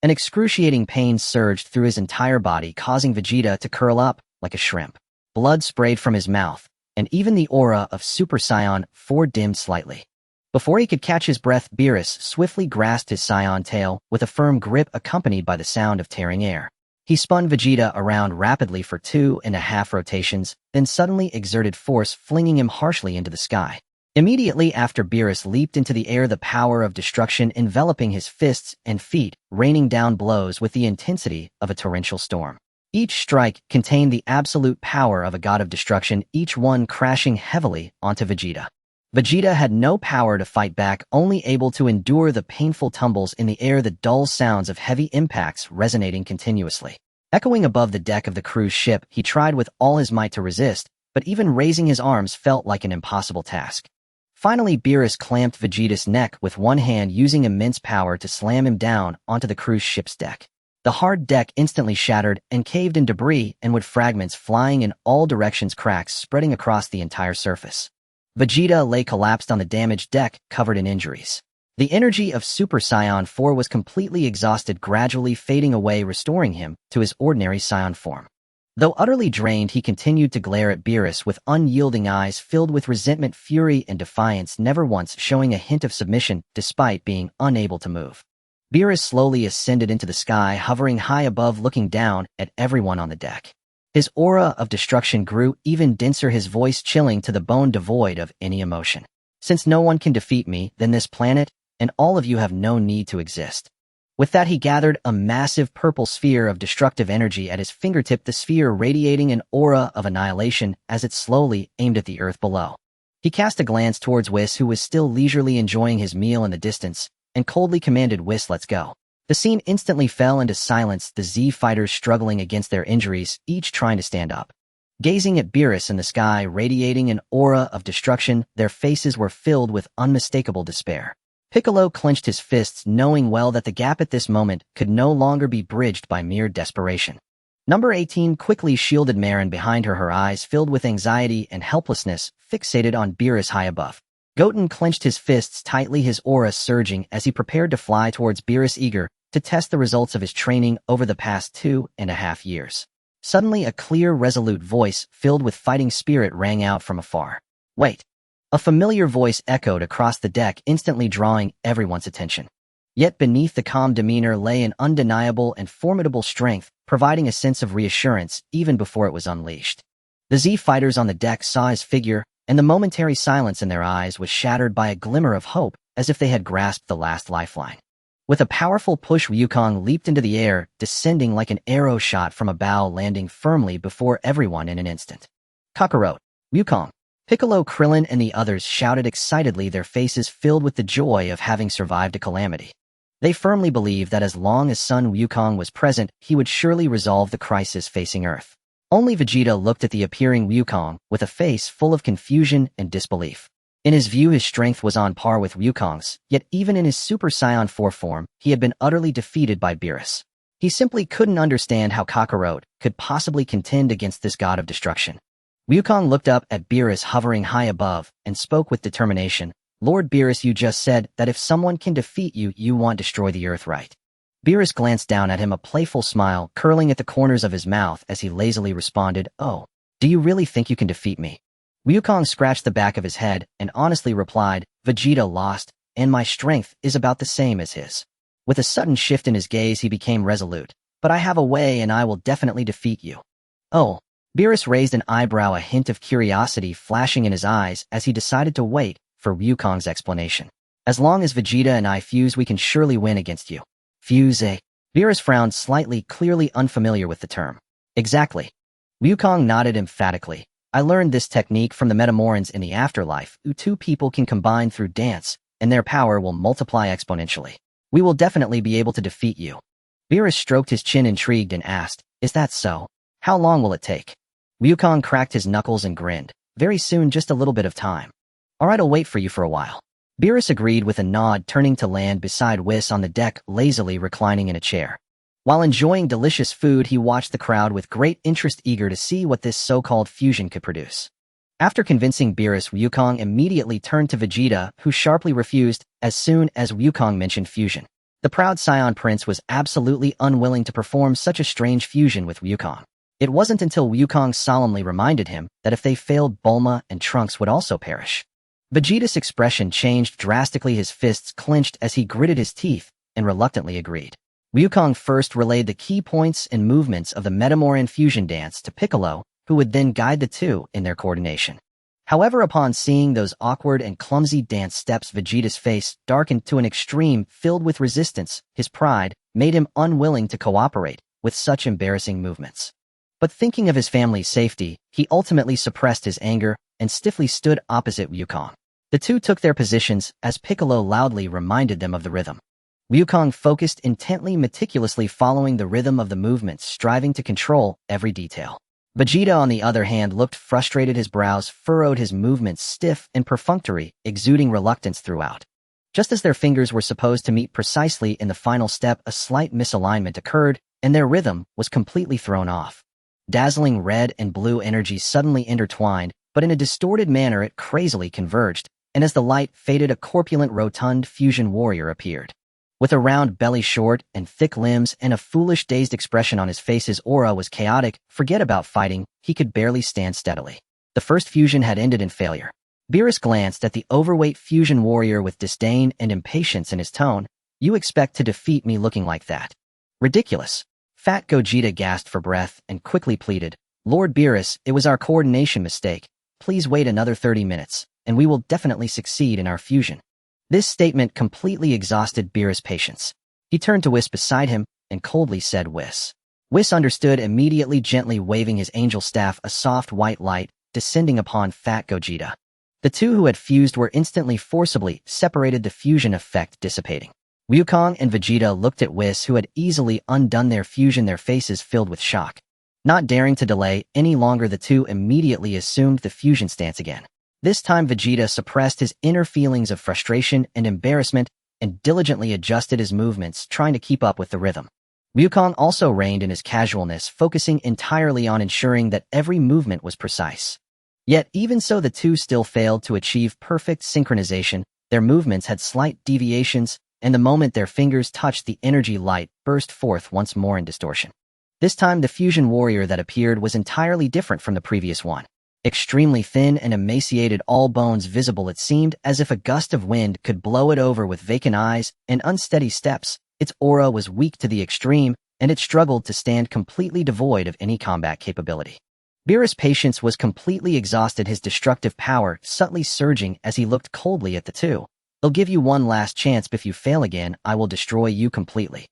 An excruciating pain surged through his entire body, causing Vegeta to curl up like a shrimp. Blood sprayed from his mouth, and even the aura of Super Saiyan 4 dimmed slightly. Before he could catch his breath, Beerus swiftly grasped his Saiyan tail with a firm grip accompanied by the sound of tearing air. He spun Vegeta around rapidly for 2.5 rotations, then suddenly exerted force, flinging him harshly into the sky. Immediately after, Beerus leaped into the air, the power of destruction enveloping his fists and feet, raining down blows with the intensity of a torrential storm. Each strike contained the absolute power of a god of destruction, each one crashing heavily onto Vegeta. Vegeta had no power to fight back, only able to endure the painful tumbles in the air, the dull sounds of heavy impacts resonating continuously. Echoing above the deck of the cruise ship, he tried with all his might to resist, but even raising his arms felt like an impossible task. Finally, Beerus clamped Vegeta's neck with one hand, using immense power to slam him down onto the cruise ship's deck. The hard deck instantly shattered and caved in debris and wood fragments flying in all directions, cracks spreading across the entire surface. Vegeta lay collapsed on the damaged deck, covered in injuries. The energy of Super Saiyan 4 was completely exhausted, gradually fading away, restoring him to his ordinary Saiyan form. Though utterly drained, he continued to glare at Beerus with unyielding eyes filled with resentment, fury, and defiance, never once showing a hint of submission despite being unable to move. Beerus slowly ascended into the sky, hovering high above, looking down at everyone on the deck. His aura of destruction grew even denser, his voice chilling to the bone, devoid of any emotion. Since no one can defeat me, then this planet and all of you have no need to exist. With that, he gathered a massive purple sphere of destructive energy at his fingertip, the sphere radiating an aura of annihilation as it slowly aimed at the earth below. He cast a glance towards Whis, who was still leisurely enjoying his meal in the distance, and coldly commanded, "Whis, let's go." The scene instantly fell into silence, the Z fighters struggling against their injuries, each trying to stand up. Gazing at Beerus in the sky, radiating an aura of destruction, their faces were filled with unmistakable despair. Piccolo clenched his fists, knowing well that the gap at this moment could no longer be bridged by mere desperation. Number 18 quickly shielded Marin behind her, her eyes filled with anxiety and helplessness, fixated on Beerus high above. Goten clenched his fists tightly, his aura surging as he prepared to fly towards Beerus, eager to test the results of his training over the past 2.5 years. Suddenly, a clear, resolute voice filled with fighting spirit rang out from afar. "Wait!" A familiar voice echoed across the deck, instantly drawing everyone's attention. Yet beneath the calm demeanor lay an undeniable and formidable strength, providing a sense of reassurance even before it was unleashed. The Z fighters on the deck saw his figure, and the momentary silence in their eyes was shattered by a glimmer of hope, as if they had grasped the last lifeline. With a powerful push, Wukong leaped into the air, descending like an arrow shot from a bow, landing firmly before everyone in an instant. Kakarot, Wukong, Piccolo, Krillin, and the others shouted excitedly, their faces filled with the joy of having survived a calamity. They firmly believed that as long as Son Wukong was present, he would surely resolve the crisis facing Earth. Only Vegeta looked at the appearing Wukong with a face full of confusion and disbelief. In his view, his strength was on par with Wukong's, yet even in his Super Saiyan 4 form, he had been utterly defeated by Beerus. He simply couldn't understand how Kakarot could possibly contend against this god of destruction. Wukong looked up at Beerus hovering high above and spoke with determination. Lord Beerus, you just said that if someone can defeat you, you want to destroy the Earth, right? Beerus glanced down at him, a playful smile curling at the corners of his mouth as he lazily responded, "Oh, do you really think you can defeat me?" Wukong scratched the back of his head and honestly replied, "Vegeta lost, and my strength is about the same as his." With a sudden shift in his gaze, he became resolute. "But I have a way, and I will definitely defeat you." "Oh." Beerus raised an eyebrow, a hint of curiosity flashing in his eyes as he decided to wait for Wukong's explanation. "As long as Vegeta and I fuse, we can surely win against you." "Fuse, eh?" Beerus frowned slightly, clearly unfamiliar with the term. "Exactly." Wukong nodded emphatically. "I learned this technique from the Metamorans in the afterlife. Two people can combine through dance, and their power will multiply exponentially. We will definitely be able to defeat you." Beerus stroked his chin, intrigued, and asked, "Is that so? How long will it take?" Wukong cracked his knuckles and grinned. "Very soon, just a little bit of time." "All right, I'll wait for you for a while." Beerus agreed with a nod, turning to land beside Whis on the deck, lazily reclining in a chair. While enjoying delicious food, he watched the crowd with great interest, eager to see what this so-called fusion could produce. After convincing Beerus, Wukong immediately turned to Vegeta, who sharply refused as soon as Wukong mentioned fusion. The proud Saiyan prince was absolutely unwilling to perform such a strange fusion with Wukong. It wasn't until Wukong solemnly reminded him that if they failed, Bulma and Trunks would also perish. Vegeta's expression changed drastically, his fists clenched as he gritted his teeth and reluctantly agreed. Wukong first relayed the key points and movements of the Metamoran fusion dance to Piccolo, who would then guide the two in their coordination. However, upon seeing those awkward and clumsy dance steps, Vegeta's face darkened to an extreme, filled with resistance. His pride made him unwilling to cooperate with such embarrassing movements. But thinking of his family's safety, he ultimately suppressed his anger and stiffly stood opposite Wukong. The two took their positions as Piccolo loudly reminded them of the rhythm. Wukong focused intently, meticulously following the rhythm of the movements, striving to control every detail. Vegeta, on the other hand, looked frustrated, his brows furrowed, his movements stiff and perfunctory, exuding reluctance throughout. Just as their fingers were supposed to meet precisely in the final step, a slight misalignment occurred, and their rhythm was completely thrown off. Dazzling red and blue energy suddenly intertwined, but in a distorted manner it crazily converged, and as the light faded, a corpulent, rotund fusion warrior appeared. With a round belly, short and thick limbs, and a foolish, dazed expression on his face, his aura was chaotic. Forget about fighting, he could barely stand steadily. The first fusion had ended in failure. Beerus glanced at the overweight fusion warrior with disdain and impatience in his tone. "You expect to defeat me looking like that? Ridiculous." Fat Gogeta gasped for breath and quickly pleaded, "Lord Beerus, it was our coordination mistake. Please wait another 30 minutes, and we will definitely succeed in our fusion." This statement completely exhausted Beerus' patience. He turned to Whis beside him and coldly said, "Whis." Whis understood immediately, gently waving his angel staff, a soft white light descending upon Fat Gogeta. The two who had fused were instantly forcibly separated, the fusion effect dissipating. Wukong and Vegeta looked at Whis, who had easily undone their fusion, their faces filled with shock. Not daring to delay any longer, the two immediately assumed the fusion stance again. This time Vegeta suppressed his inner feelings of frustration and embarrassment and diligently adjusted his movements, trying to keep up with the rhythm. Wukong also reigned in his casualness, focusing entirely on ensuring that every movement was precise. Yet even so, the two still failed to achieve perfect synchronization. Their movements had slight deviations, and the moment their fingers touched, the energy light burst forth once more in distortion. This time the fusion warrior that appeared was entirely different from the previous one. Extremely thin and emaciated, all bones visible, it seemed as if a gust of wind could blow it over. With vacant eyes and unsteady steps, its aura was weak to the extreme, and it struggled to stand completely devoid of any combat capability. Beerus' patience was completely exhausted, his destructive power subtly surging as he looked coldly at the two. "I'll give you one last chance, but if you fail again, I will destroy you completely."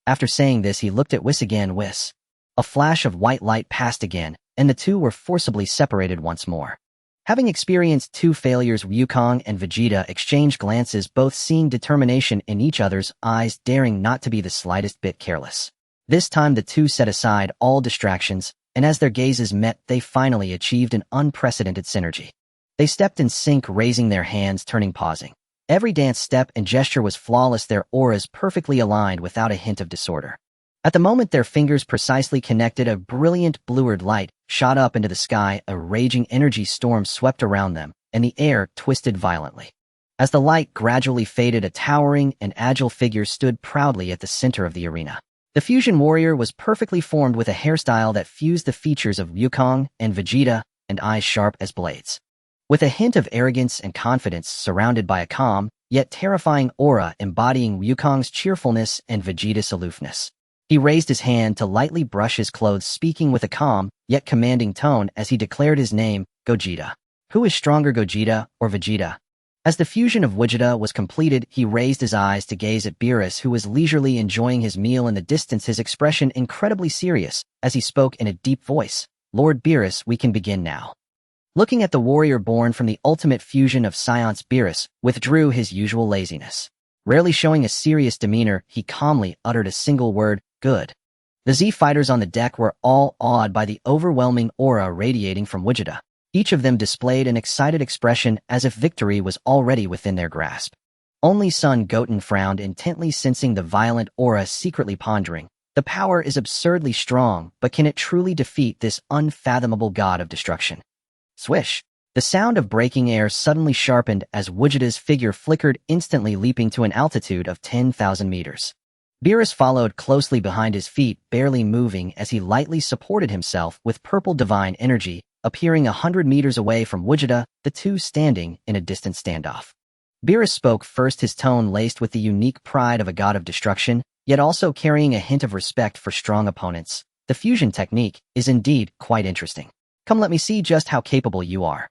After saying this, he looked at Whis again. Whis. A flash of white light passed again, and the two were forcibly separated once more. Having experienced two failures, Goku and Vegeta exchanged glances, both seeing determination in each other's eyes, daring not to be the slightest bit careless. This time the two set aside all distractions, and as their gazes met, they finally achieved an unprecedented synergy. They stepped in sync, raising their hands, turning, pausing. Every dance step and gesture was flawless, their auras perfectly aligned without a hint of disorder. At the moment their fingers precisely connected, a brilliant bluish light shot up into the sky, a raging energy storm swept around them, and the air twisted violently. As the light gradually faded, a towering and agile figure stood proudly at the center of the arena. The fusion warrior was perfectly formed, with a hairstyle that fused the features of Goku and Vegeta, and eyes sharp as blades. With a hint of arrogance and confidence, surrounded by a calm, yet terrifying aura embodying Goku's cheerfulness and Vegeta's aloofness. He raised his hand to lightly brush his clothes, speaking with a calm, yet commanding tone as he declared his name, Gogeta. "Who is stronger, Gogeta or Vegeta?" As the fusion of Vegeta was completed, he raised his eyes to gaze at Beerus, who was leisurely enjoying his meal in the distance, his expression incredibly serious, as he spoke in a deep voice. "Lord Beerus, we can begin now." Looking at the warrior born from the ultimate fusion of Saiyan, Beerus withdrew his usual laziness. Rarely showing a serious demeanor, he calmly uttered a single word, "Good." The Z fighters on the deck were all awed by the overwhelming aura radiating from Vegeta. Each of them displayed an excited expression, as if victory was already within their grasp. Only son Goten frowned intently, sensing the violent aura, secretly pondering. The power is absurdly strong, but can it truly defeat this unfathomable god of destruction? Swish! The sound of breaking air suddenly sharpened as Vegeta's figure flickered, instantly leaping to an altitude of 10,000 meters. Beerus followed closely behind, his feet barely moving as he lightly supported himself with purple divine energy, appearing 100 meters away from Vegeta, the two standing in a distant standoff. Beerus spoke first, his tone laced with the unique pride of a god of destruction, yet also carrying a hint of respect for strong opponents. "The fusion technique is indeed quite interesting. Come, let me see just how capable you are."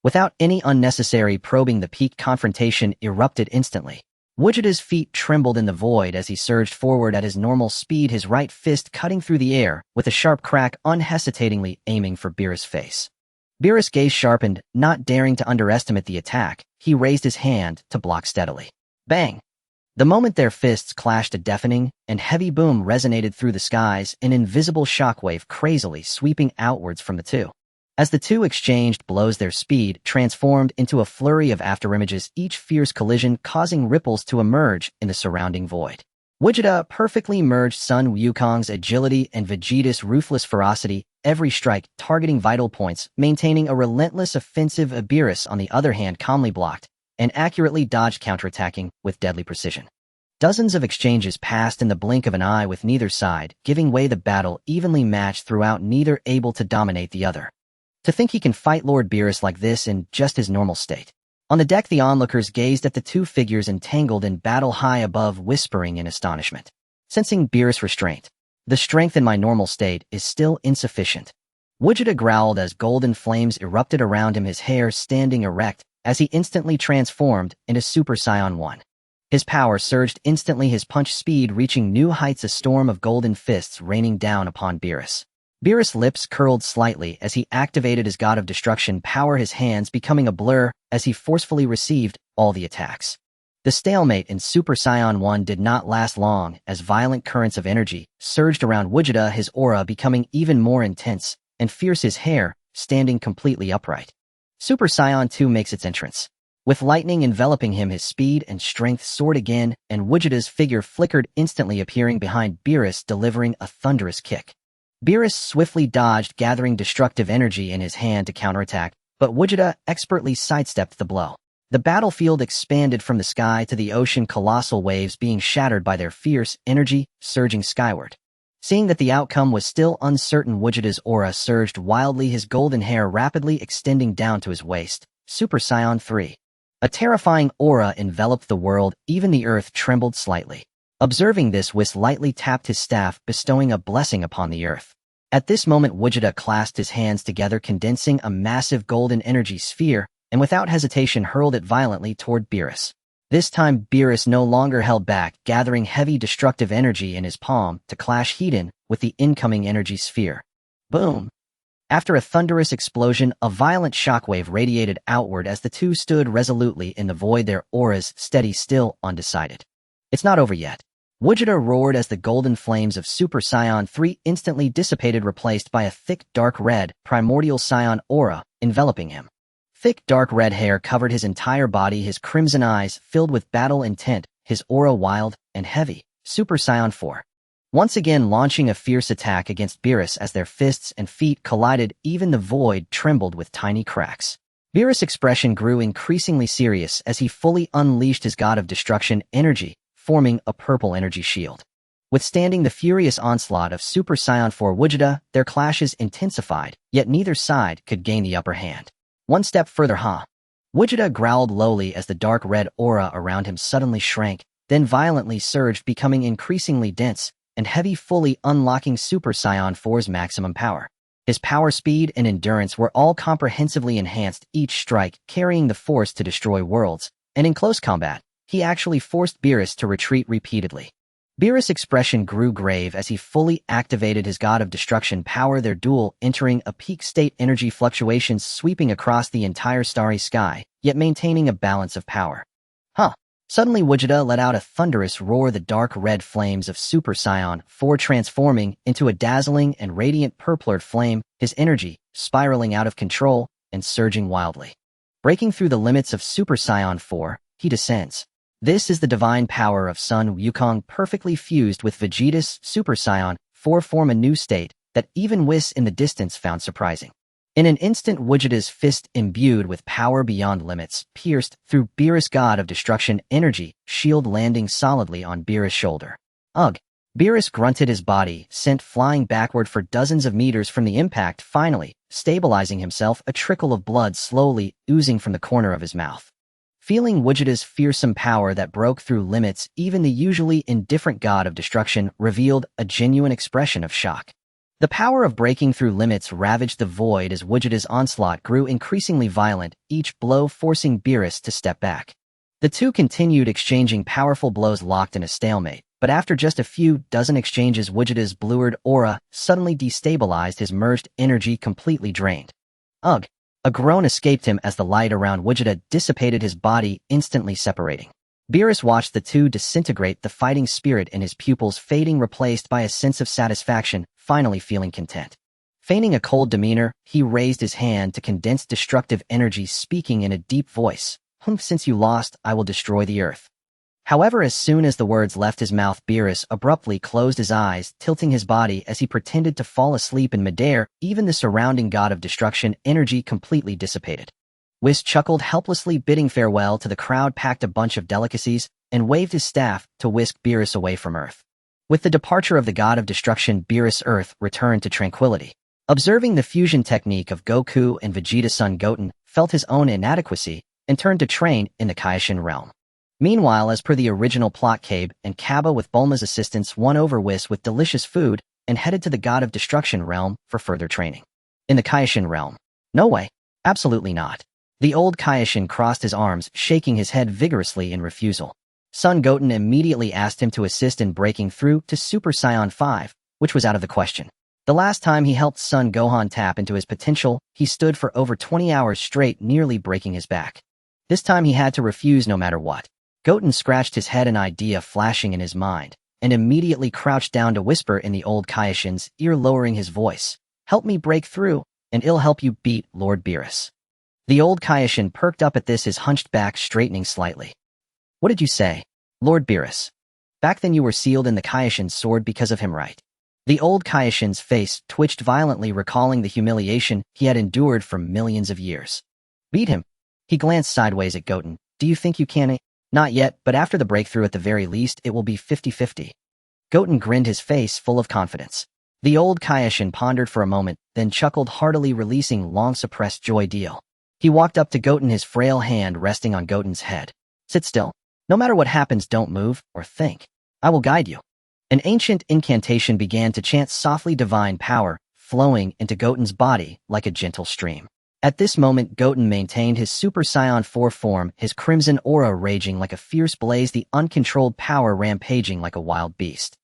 Without any unnecessary probing, the peak confrontation erupted instantly. Vegeta's feet trembled in the void as he surged forward at his normal speed, his right fist cutting through the air with a sharp crack, unhesitatingly aiming for Beerus' face. Beerus' gaze sharpened, not daring to underestimate the attack. He raised his hand to block steadily. Bang! The moment their fists clashed, a deafening and heavy boom resonated through the skies, an invisible shockwave crazily sweeping outwards from the two. As the two exchanged blows, their speed transformed into a flurry of afterimages, each fierce collision causing ripples to emerge in the surrounding void. Vegeta perfectly merged Son Wukong's agility and Vegeta's ruthless ferocity, every strike targeting vital points, maintaining a relentless offensive. Beerus, on the other hand, calmly blocked and accurately dodged, counterattacking with deadly precision. Dozens of exchanges passed in the blink of an eye, with neither side giving way, the battle evenly matched throughout, neither able to dominate the other. To think he can fight Lord Beerus like this in just his normal state. On the deck, the onlookers gazed at the two figures entangled in battle high above, whispering in astonishment. Sensing Beerus' restraint, "The strength in my normal state is still insufficient." Vegeta growled as golden flames erupted around him, his hair standing erect as he instantly transformed into Super Saiyan 1. His power surged instantly, his punch speed reaching new heights, a storm of golden fists raining down upon Beerus. Beerus' lips curled slightly as he activated his God of Destruction power, his hands becoming a blur as he forcefully received all the attacks. The stalemate in Super Saiyan 1 did not last long, as violent currents of energy surged around Vegeta, his aura becoming even more intense and fierce, his hair standing completely upright. Super Saiyan 2 makes its entrance. With lightning enveloping him, his speed and strength soared again, and Vegeta's figure flickered, instantly appearing behind Beerus, delivering a thunderous kick. Beerus swiftly dodged, gathering destructive energy in his hand to counterattack, but Vegeta expertly sidestepped the blow. The battlefield expanded from the sky to the ocean, colossal waves being shattered by their fierce energy surging skyward. Seeing that the outcome was still uncertain, Vegeta's aura surged wildly, his golden hair rapidly extending down to his waist. Super Saiyan 3. A terrifying aura enveloped the world, even the earth trembled slightly. Observing this, Whis lightly tapped his staff, bestowing a blessing upon the earth. At this moment, Vegeta clasped his hands together, condensing a massive golden energy sphere, and without hesitation hurled it violently toward Beerus. This time, Beerus no longer held back, gathering heavy destructive energy in his palm to clash heat-in with the incoming energy sphere. Boom! After a thunderous explosion, a violent shockwave radiated outward as the two stood resolutely in the void, their auras steady, still undecided. It's not over yet. Vegeta roared as the golden flames of Super Saiyan 3 instantly dissipated, replaced by a thick dark red, primordial Saiyan aura enveloping him. Thick dark red hair covered his entire body, his crimson eyes filled with battle intent, his aura wild and heavy. Super Saiyan 4. Once again launching a fierce attack against Beerus as their fists and feet collided, even the void trembled with tiny cracks. Beerus' expression grew increasingly serious as he fully unleashed his God of Destruction energy, forming a purple energy shield. Withstanding the furious onslaught of Super Saiyan 4 Vegeta, their clashes intensified, yet neither side could gain the upper hand. One step further, huh? Vegeta growled lowly as the dark red aura around him suddenly shrank, then violently surged, becoming increasingly dense and heavy, fully unlocking Super Saiyan 4's maximum power. His power, speed, and endurance were all comprehensively enhanced, each strike carrying the force to destroy worlds, and in close combat, he actually forced Beerus to retreat repeatedly. Beerus' expression grew grave as he fully activated his God of Destruction power, their duel entering a peak state, energy fluctuations sweeping across the entire starry sky, yet maintaining a balance of power. Suddenly Vegeta let out a thunderous roar, the dark red flames of Super Saiyan 4 transforming into a dazzling and radiant purpler flame, his energy spiraling out of control and surging wildly. Breaking through the limits of Super Saiyan 4, he descends. This is the divine power of Sun Wukong, perfectly fused with Vegeta's Super Saiyan 4, form a new state that even Whis in the distance found surprising. In an instant, Vegeta's fist, imbued with power beyond limits, pierced through Beerus' God of Destruction energy shield, landing solidly on Beerus' shoulder. Ugh! Beerus grunted, his body sent flying backward for dozens of meters from the impact, finally stabilizing himself, a trickle of blood slowly oozing from the corner of his mouth. Feeling Vegeta's fearsome power that broke through limits, even the usually indifferent God of Destruction revealed a genuine expression of shock. The power of breaking through limits ravaged the void as Vegeta's onslaught grew increasingly violent, each blow forcing Beerus to step back. The two continued exchanging powerful blows, locked in a stalemate, but after just a few dozen exchanges, Vegeta's blurred aura suddenly destabilized, his merged energy completely drained. Ugh! A groan escaped him as the light around Vegeta dissipated, his body instantly separating. Beerus watched the two disintegrate, the fighting spirit in his pupils fading, replaced by a sense of satisfaction, finally feeling content. Feigning a cold demeanor, he raised his hand to condense destructive energy, speaking in a deep voice. Since you lost, I will destroy the earth. However, as soon as the words left his mouth, Beerus abruptly closed his eyes, tilting his body as he pretended to fall asleep in midair. Even the surrounding God of Destruction energy completely dissipated. Whis chuckled helplessly, bidding farewell to the crowd, packed a bunch of delicacies, and waved his staff to whisk Beerus away from Earth. With the departure of the God of Destruction, Beerus' Earth returned to tranquility. Observing the fusion technique of Goku and Vegeta, son Goten felt his own inadequacy and turned to train in the Kaioshin realm. Meanwhile, as per the original plot, Cabe and Kaba, with Bulma's assistance, won over Whis with delicious food and headed to the God of Destruction realm for further training. In the Kaioshin realm? No way. Absolutely not. The old Kaioshin crossed his arms, shaking his head vigorously in refusal. Son Goten immediately asked him to assist in breaking through to Super Saiyan 5, which was out of the question. The last time he helped son Gohan tap into his potential, he stood for over 20 hours straight, nearly breaking his back. This time he had to refuse no matter what. Goten scratched his head, an idea flashing in his mind, and immediately crouched down to whisper in the old Kaioshin's ear, lowering his voice. Help me break through, and I'll help you beat Lord Beerus. The old Kaioshin perked up at this, his hunched back straightening slightly. What did you say? Lord Beerus. Back then you were sealed in the Kaioshin's sword because of him, right? The old Kaioshin's face twitched violently, recalling the humiliation he had endured for millions of years. Beat him? He glanced sideways at Goten. Do you think you can? Not yet, but after the breakthrough at the very least, it will be 50-50. Goten grinned, his face full of confidence. The old Kaioshin pondered for a moment, then chuckled heartily, releasing long-suppressed joy. Deal. He walked up to Goten, his frail hand resting on Goten's head. Sit still. No matter what happens, don't move or think. I will guide you. An ancient incantation began to chant softly, divine power flowing into Goten's body like a gentle stream. At this moment, Goten maintained his Super Saiyan 4 form, his crimson aura raging like a fierce blaze, the uncontrolled power rampaging like a wild beast.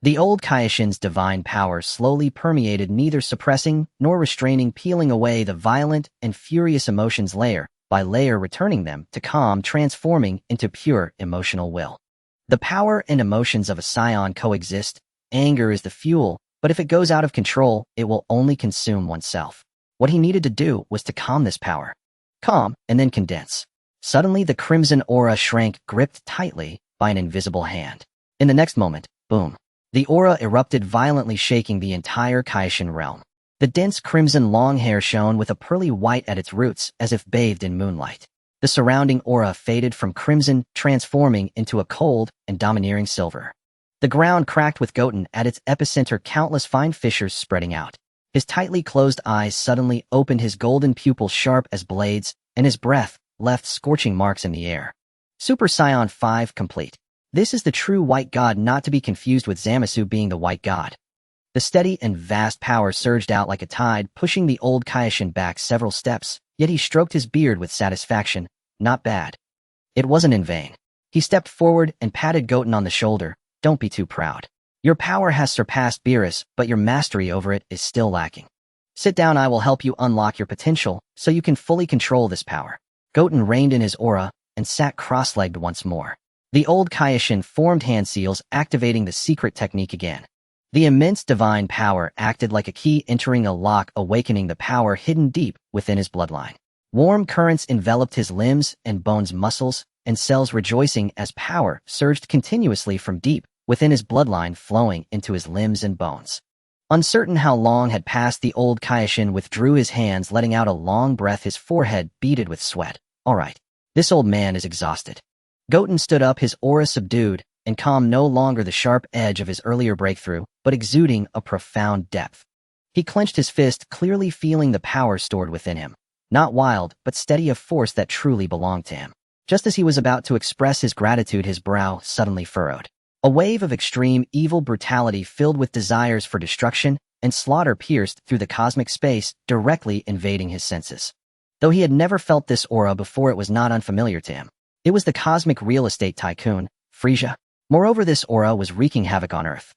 The old Kaioshin's divine power slowly permeated, neither suppressing nor restraining, peeling away the violent and furious emotions layer by layer, returning them to calm, transforming into pure emotional will. The power and emotions of a Saiyan coexist. Anger is the fuel, but if it goes out of control, it will only consume oneself. What he needed to do was to calm this power. Calm, and then condense. Suddenly, the crimson aura shrank, gripped tightly by an invisible hand. In the next moment, boom. The aura erupted violently, shaking the entire Kaioshin realm. The dense crimson long hair shone with a pearly white at its roots, as if bathed in moonlight. The surrounding aura faded from crimson, transforming into a cold and domineering silver. The ground cracked with Goten at its epicenter, countless fine fissures spreading out. His tightly closed eyes suddenly opened, his golden pupils sharp as blades, and his breath left scorching marks in the air. Super Saiyan 5 complete. This is the true white god, not to be confused with Zamasu being the white god. The steady and vast power surged out like a tide, pushing the old Kaioshin back several steps, yet he stroked his beard with satisfaction. Not bad. It wasn't in vain. He stepped forward and patted Goten on the shoulder. Don't be too proud. Your power has surpassed Beerus, but your mastery over it is still lacking. Sit down, I will help you unlock your potential so you can fully control this power. Goten reined in his aura and sat cross-legged once more. The old Kaioshin formed hand seals, activating the secret technique again. The immense divine power acted like a key, entering a lock, awakening the power hidden deep within his bloodline. Warm currents enveloped his limbs and bones, muscles, and cells, rejoicing as power surged continuously from deep within his bloodline, flowing into his limbs and bones. Uncertain how long had passed, the old Kaioshin withdrew his hands, letting out a long breath, his forehead beaded with sweat. All right, this old man is exhausted. Goten stood up, his aura subdued and calm, no longer the sharp edge of his earlier breakthrough, but exuding a profound depth. He clenched his fist, clearly feeling the power stored within him. Not wild, but steady, a force that truly belonged to him. Just as he was about to express his gratitude, his brow suddenly furrowed. A wave of extreme evil brutality filled with desires for destruction and slaughter pierced through the cosmic space, directly invading his senses. Though he had never felt this aura before, it was not unfamiliar to him. It was the cosmic real estate tycoon, Frisia. Moreover, this aura was wreaking havoc on Earth.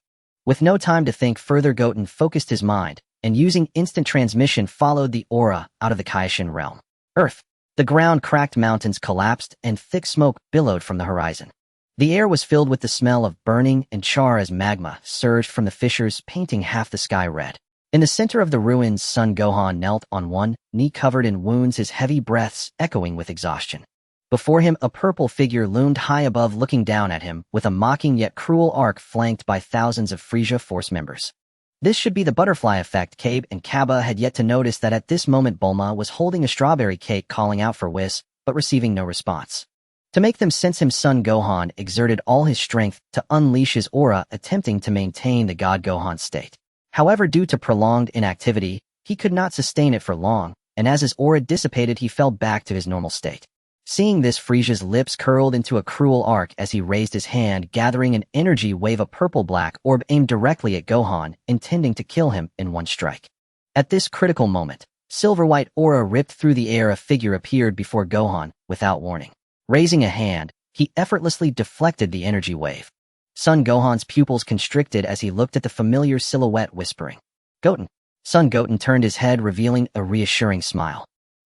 With no time to think further, Goten focused his mind, and using instant transmission followed the aura out of the Kaioshin realm. Earth. The ground cracked, mountains collapsed, and thick smoke billowed from the horizon. The air was filled with the smell of burning and char as magma surged from the fissures, painting half the sky red. In the center of the ruins, Son Gohan knelt on one knee, covered in wounds, his heavy breaths echoing with exhaustion. Before him, a purple figure loomed high above, looking down at him with a mocking yet cruel arc, flanked by thousands of Frisia Force members. This should be the butterfly effect. Cabe and Kaba had yet to notice that at this moment Bulma was holding a strawberry cake, calling out for Whis, but receiving no response. To make them sense him, Son Gohan exerted all his strength to unleash his aura, attempting to maintain the God Gohan state. However, due to prolonged inactivity, he could not sustain it for long, and as his aura dissipated, he fell back to his normal state. Seeing this, Frisia's lips curled into a cruel arc as he raised his hand, gathering an energy wave. A purple-black orb aimed directly at Gohan, intending to kill him in one strike. At this critical moment, silver-white aura ripped through the air. A figure appeared before Gohan, without warning. Raising a hand, he effortlessly deflected the energy wave. Son Gohan's pupils constricted as he looked at the familiar silhouette, whispering, "Goten." Son Goten turned his head, revealing a reassuring smile.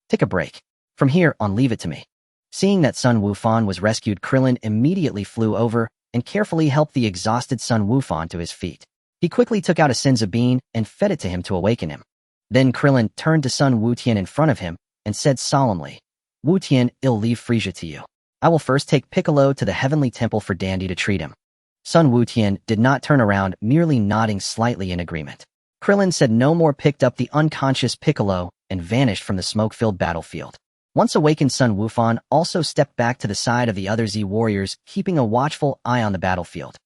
"Take a break. From here on, leave it to me." Seeing that Sun Wufan was rescued, Krillin immediately flew over and carefully helped the exhausted Sun Wufan to his feet. He quickly took out a senzu bean and fed it to him to awaken him. Then Krillin turned to Sun Wutian in front of him and said solemnly, "Wutian, I'll leave Frisia to you. I will first take Piccolo to the Heavenly Temple for Dandy to treat him." Sun Wutian did not turn around, merely nodding slightly in agreement. Krillin said no more, picked up the unconscious Piccolo, and vanished from the smoke-filled battlefield. Once awakened, Sun Wufan also stepped back to the side of the other Z warriors, keeping a watchful eye on the battlefield.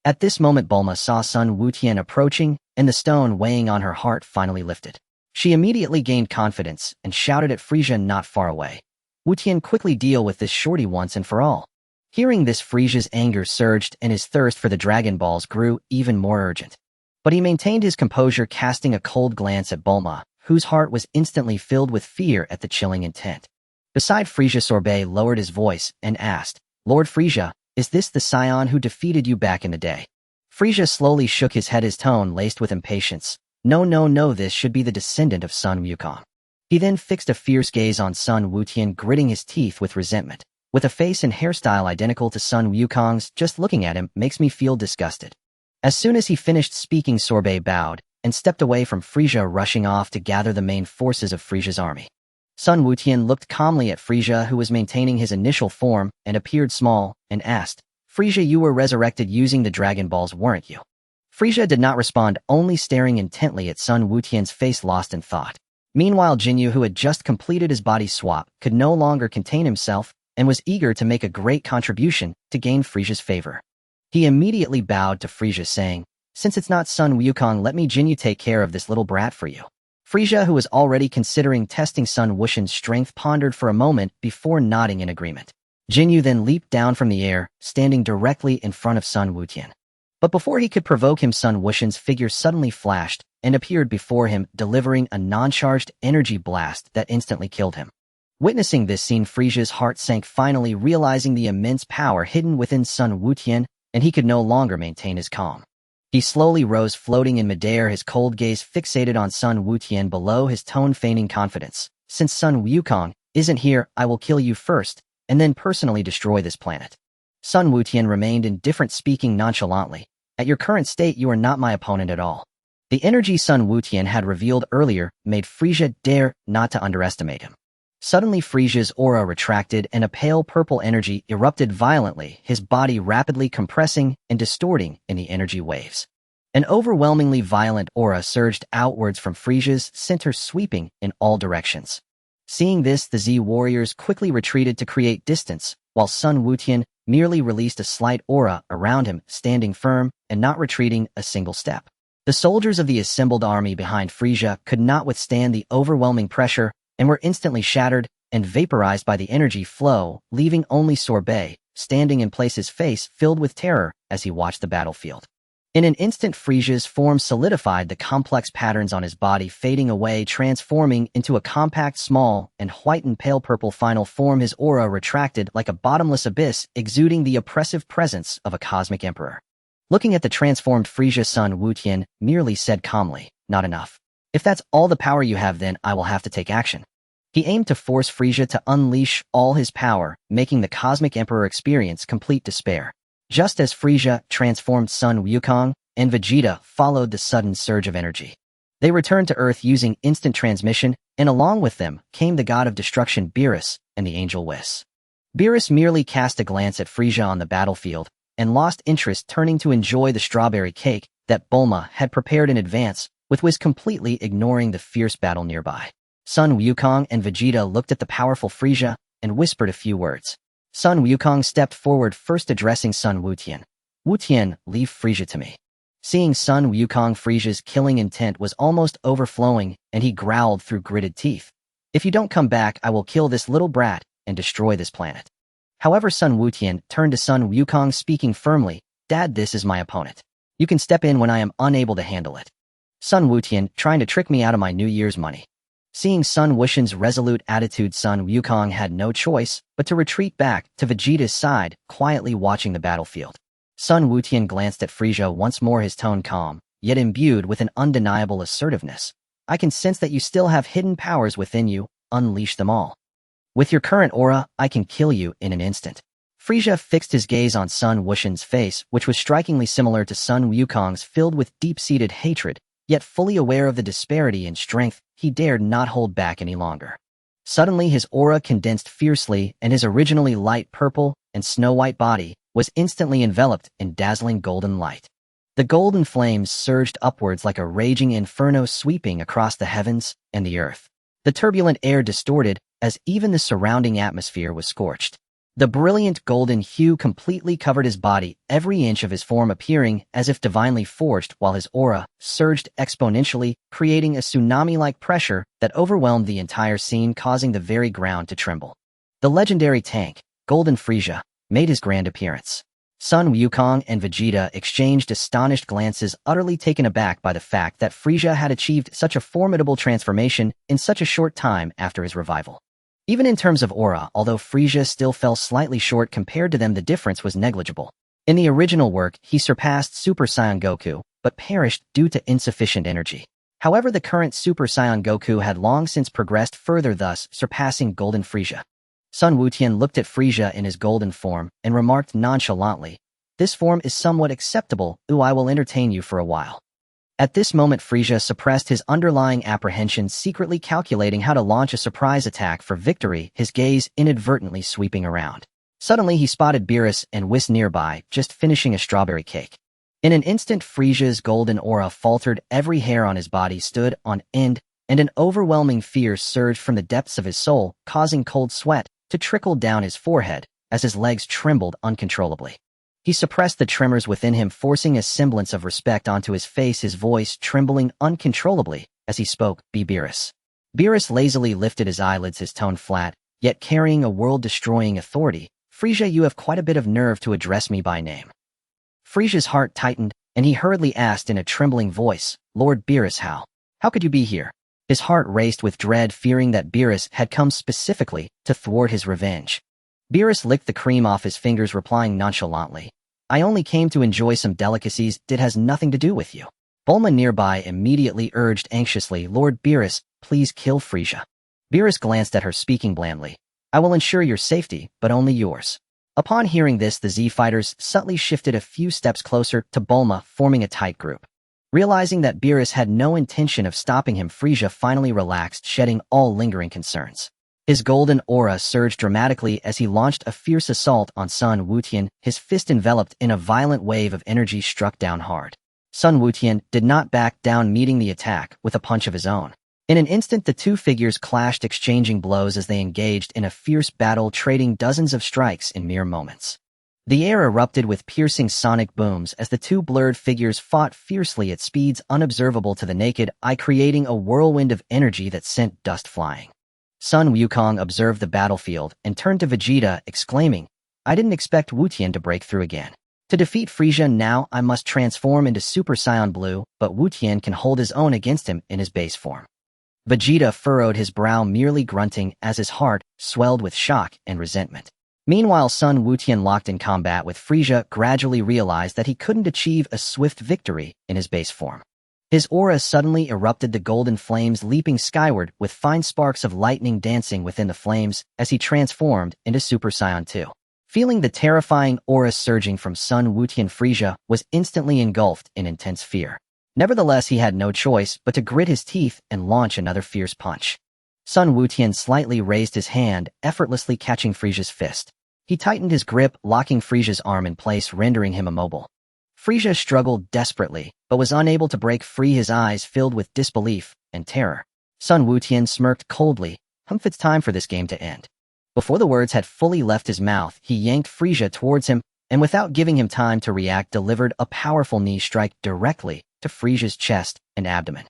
At this moment Bulma saw Sun Wutian approaching, and the stone weighing on her heart finally lifted. She immediately gained confidence and shouted at Frisia not far away. "Wutian, quickly deal with this shorty once and for all." Hearing this, Frisia's anger surged and his thirst for the Dragon Balls grew even more urgent. But he maintained his composure, casting a cold glance at Bulma, whose heart was instantly filled with fear at the chilling intent. Beside Frisia, Sorbet lowered his voice and asked, "Lord Frisia, is this the Saiyan who defeated you back in the day?" Frisia slowly shook his head, his tone laced with impatience. No, this should be the descendant of Sun Wukong." He then fixed a fierce gaze on Sun Wutian, gritting his teeth with resentment. "With a face and hairstyle identical to Sun Wukong's, just looking at him makes me feel disgusted." As soon as he finished speaking, Sorbet bowed and stepped away from Frisia, rushing off to gather the main forces of Frisia's army. Sun Wutian looked calmly at Frisia, who was maintaining his initial form and appeared small, and asked, "Frisia, you were resurrected using the Dragon Balls, weren't you?" Frisia did not respond, only staring intently at Sun Wutian's face, lost in thought. Meanwhile, Jinyu, who had just completed his body swap, could no longer contain himself and was eager to make a great contribution to gain Frisia's favor. He immediately bowed to Frisia, saying, "Since it's not Sun Wukong, let me Jinyu take care of this little brat for you." Frisia, who was already considering testing Sun Wuxian's strength, pondered for a moment before nodding in agreement. Jinyu then leaped down from the air, standing directly in front of Sun Wutian. But before he could provoke him, Sun Wuxian's figure suddenly flashed and appeared before him, delivering a non-charged energy blast that instantly killed him. Witnessing this scene, Frisia's heart sank, finally realizing the immense power hidden within Sun Wutian, and he could no longer maintain his calm. He slowly rose, floating in midair, his cold gaze fixated on Sun Wutian below, his tone feigning confidence. "Since Sun Wukong isn't here, I will kill you first, and then personally destroy this planet." Sun Wutian remained indifferent, speaking nonchalantly. "At your current state, you are not my opponent at all." The energy Sun Wutian had revealed earlier made Frisia dare not to underestimate him. Suddenly, Frisia's aura retracted and a pale purple energy erupted violently, his body rapidly compressing and distorting in the energy waves. An overwhelmingly violent aura surged outwards from Frisia's center, sweeping in all directions. Seeing this, the Z warriors quickly retreated to create distance, while Sun Wutian merely released a slight aura around him, standing firm and not retreating a single step. The soldiers of the assembled army behind Frisia could not withstand the overwhelming pressure and were instantly shattered and vaporized by the energy flow, leaving only Sorbet standing in place, his face filled with terror as he watched the battlefield. In an instant, Frisia's form solidified, the complex patterns on his body fading away, transforming into a compact, small, and whitened pale purple final form. His aura retracted like a bottomless abyss, exuding the oppressive presence of a cosmic emperor. Looking at the transformed Frisia, Sun Wutian merely said calmly, "Not enough. If that's all the power you have, then I will have to take action." He aimed to force Frisia to unleash all his power, making the Cosmic Emperor experience complete despair. Just as Frisia transformed, Sun Wukong and Vegeta followed the sudden surge of energy. They returned to Earth using instant transmission, and along with them came the god of destruction Beerus and the angel Whis. Beerus merely cast a glance at Frisia on the battlefield and lost interest, turning to enjoy the strawberry cake that Bulma had prepared in advance, with Whis completely ignoring the fierce battle nearby. Sun Wukong and Vegeta looked at the powerful Frisia and whispered a few words. Sun Wukong stepped forward, first addressing Sun Wutian. "Wutian, leave Frisia to me." Seeing Sun Wukong, Frisia's killing intent was almost overflowing, and he growled through gritted teeth. "If you don't come back, I will kill this little brat and destroy this planet." However, Sun Wutian turned to Sun Wukong, speaking firmly, "Dad, this is my opponent. You can step in when I am unable to handle it." Sun Wutian, trying to trick me out of my New Year's money. Seeing Sun Wuxian's resolute attitude, Sun Wukong had no choice but to retreat back to Vegeta's side, quietly watching the battlefield. Sun Wutian glanced at Frisia once more, his tone calm, yet imbued with an undeniable assertiveness. "I can sense that you still have hidden powers within you. Unleash them all. With your current aura, I can kill you in an instant." Frisia fixed his gaze on Sun Wuxian's face, which was strikingly similar to Sun Wukong's, filled with deep-seated hatred, yet fully aware of the disparity in strength. He dared not hold back any longer. Suddenly, his aura condensed fiercely, and his originally light purple and snow-white body was instantly enveloped in dazzling golden light. The golden flames surged upwards like a raging inferno, sweeping across the heavens and the earth. The turbulent air distorted as even the surrounding atmosphere was scorched. The brilliant golden hue completely covered his body, every inch of his form appearing as if divinely forged, while his aura surged exponentially, creating a tsunami-like pressure that overwhelmed the entire scene, causing the very ground to tremble. The legendary tank, Golden Frieza, made his grand appearance. Son Wukong and Vegeta exchanged astonished glances, utterly taken aback by the fact that Frieza had achieved such a formidable transformation in such a short time after his revival. Even in terms of aura, although Frieza still fell slightly short compared to them, the difference was negligible. In the original work, he surpassed Super Saiyan Goku, but perished due to insufficient energy. However, the current Super Saiyan Goku had long since progressed further, thus surpassing Golden Frieza. Sun Wutian looked at Frieza in his golden form and remarked nonchalantly, "This form is somewhat acceptable, I will entertain you for a while." At this moment, Frieza suppressed his underlying apprehension, secretly calculating how to launch a surprise attack for victory, his gaze inadvertently sweeping around. Suddenly, he spotted Beerus and Whis nearby, just finishing a strawberry cake. In an instant, Frieza's golden aura faltered, every hair on his body stood on end, and an overwhelming fear surged from the depths of his soul, causing cold sweat to trickle down his forehead as his legs trembled uncontrollably. He suppressed the tremors within him, forcing a semblance of respect onto his face, his voice trembling uncontrollably as he spoke, "Be Beerus." Beerus lazily lifted his eyelids, his tone flat, yet carrying a world-destroying authority. "Frieza, you have quite a bit of nerve to address me by name." Frieza's heart tightened, and he hurriedly asked in a trembling voice, "Lord Beerus, how could you be here?" His heart raced with dread, fearing that Beerus had come specifically to thwart his revenge. Beerus licked the cream off his fingers, replying nonchalantly, "I only came to enjoy some delicacies. It has nothing to do with you." Bulma nearby immediately urged anxiously, "Lord Beerus, please kill Frieza." Beerus glanced at her, speaking blandly, "I will ensure your safety, but only yours." Upon hearing this, the Z-fighters subtly shifted a few steps closer to Bulma, forming a tight group. Realizing that Beerus had no intention of stopping him, Frieza finally relaxed, shedding all lingering concerns. His golden aura surged dramatically as he launched a fierce assault on Sun Wutian, his fist enveloped in a violent wave of energy struck down hard. Sun Wutian did not back down, meeting the attack with a punch of his own. In an instant, the two figures clashed, exchanging blows as they engaged in a fierce battle, trading dozens of strikes in mere moments. The air erupted with piercing sonic booms as the two blurred figures fought fiercely at speeds unobservable to the naked eye, creating a whirlwind of energy that sent dust flying. Sun Wukong observed the battlefield and turned to Vegeta, exclaiming, "I didn't expect Wutian to break through again. To defeat Frieza now, I must transform into Super Saiyan Blue, but Wutian can hold his own against him in his base form." Vegeta furrowed his brow, merely grunting as his heart swelled with shock and resentment. Meanwhile, Sun Wutian, locked in combat with Frieza, gradually realized that he couldn't achieve a swift victory in his base form. His aura suddenly erupted, the golden flames leaping skyward with fine sparks of lightning dancing within the flames as he transformed into Super Saiyan 2. Feeling the terrifying aura surging from Sun Wutian, Frieza was instantly engulfed in intense fear. Nevertheless, he had no choice but to grit his teeth and launch another fierce punch. Sun Wutian slightly raised his hand, effortlessly catching Frieza's fist. He tightened his grip, locking Frieza's arm in place, rendering him immobile. Frieza struggled desperately, but was unable to break free, his eyes filled with disbelief and terror. Sun Wutian smirked coldly, "It's time for this game to end." Before the words had fully left his mouth, he yanked Frieza towards him, and without giving him time to react, delivered a powerful knee strike directly to Frieza's chest and abdomen.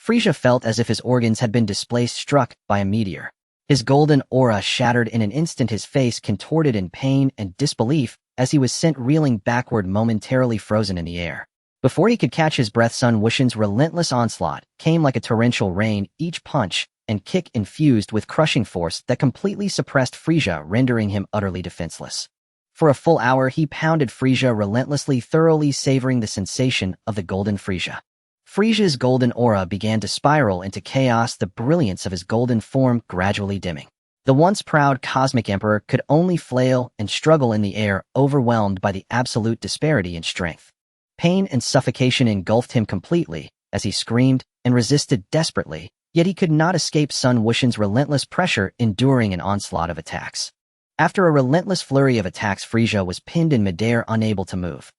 Frieza felt as if his organs had been displaced, struck by a meteor. His golden aura shattered in an instant, his face contorted in pain and disbelief as he was sent reeling backward, momentarily frozen in the air. Before he could catch his breath, Sun Wuxian's relentless onslaught came like a torrential rain, each punch and kick infused with crushing force that completely suppressed Frieza, rendering him utterly defenseless. For a full hour, he pounded Frieza relentlessly, thoroughly savoring the sensation of the golden Frieza. Frieza's golden aura began to spiral into chaos, the brilliance of his golden form gradually dimming. The once proud cosmic emperor could only flail and struggle in the air, overwhelmed by the absolute disparity in strength. Pain and suffocation engulfed him completely as he screamed and resisted desperately, yet he could not escape Sun Wuxian's relentless pressure, enduring an onslaught of attacks. After a relentless flurry of attacks, Frieza was pinned in midair, unable to move.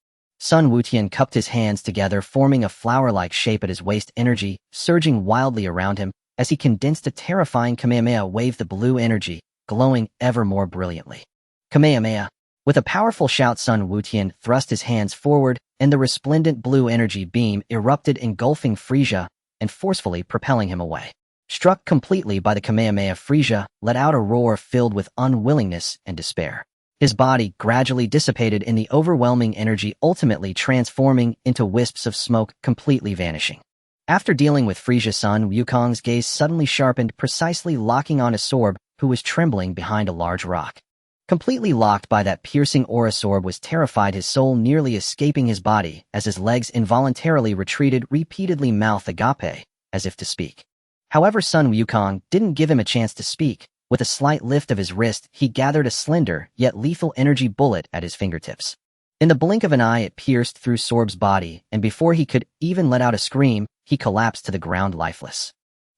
Sun Wutian cupped his hands together, forming a flower-like shape at his waist, energy surging wildly around him as he condensed a terrifying Kamehameha wave, the blue energy glowing ever more brilliantly. Kamehameha. With a powerful shout, Sun Wutian thrust his hands forward, and the resplendent blue energy beam erupted, engulfing Frieza and forcefully propelling him away. Struck completely by the Kamehameha, Frieza let out a roar filled with unwillingness and despair. His body gradually dissipated in the overwhelming energy, ultimately transforming into wisps of smoke, completely vanishing. After dealing with Frieza, Sun Wukong's gaze suddenly sharpened, precisely locking on a Sorb who was trembling behind a large rock. Completely locked by that piercing aura, Sorb was terrified, his soul nearly escaping his body as his legs involuntarily retreated, repeatedly mouth agape, as if to speak. However, Sun Wukong didn't give him a chance to speak. With a slight lift of his wrist, he gathered a slender, yet lethal energy bullet at his fingertips. In the blink of an eye, it pierced through Sorb's body, and before he could even let out a scream, he collapsed to the ground lifeless.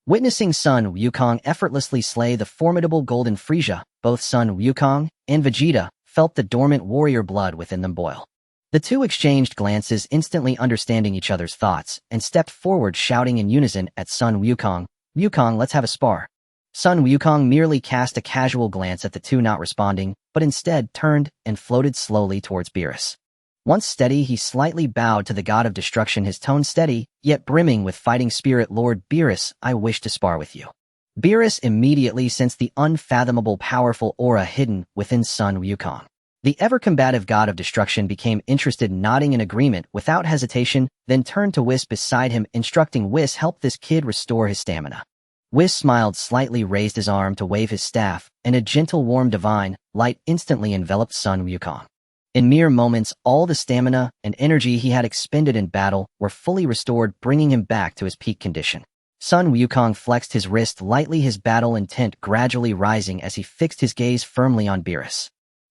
Witnessing Sun Wukong effortlessly slay the formidable Golden Frieza, both Sun Wukong and Vegeta felt the dormant warrior blood within them boil. The two exchanged glances, instantly understanding each other's thoughts, and stepped forward, shouting in unison at Sun Wukong, "Wukong, let's have a spar." Sun Wukong merely cast a casual glance at the two, not responding, but instead turned and floated slowly towards Beerus. Once steady, he slightly bowed to the god of destruction, his tone steady, yet brimming with fighting spirit. "Lord Beerus, I wish to spar with you." Beerus immediately sensed the unfathomable powerful aura hidden within Sun Wukong. The ever-combative god of destruction became interested, nodding in agreement without hesitation, then turned to Whis beside him, instructing Whis, "Help this kid restore his stamina." Whis smiled slightly, raised his arm to wave his staff, and a gentle, warm divine light instantly enveloped Sun Wukong. In mere moments, all the stamina and energy he had expended in battle were fully restored, bringing him back to his peak condition. Sun Wukong flexed his wrist lightly, his battle intent gradually rising as he fixed his gaze firmly on Beerus.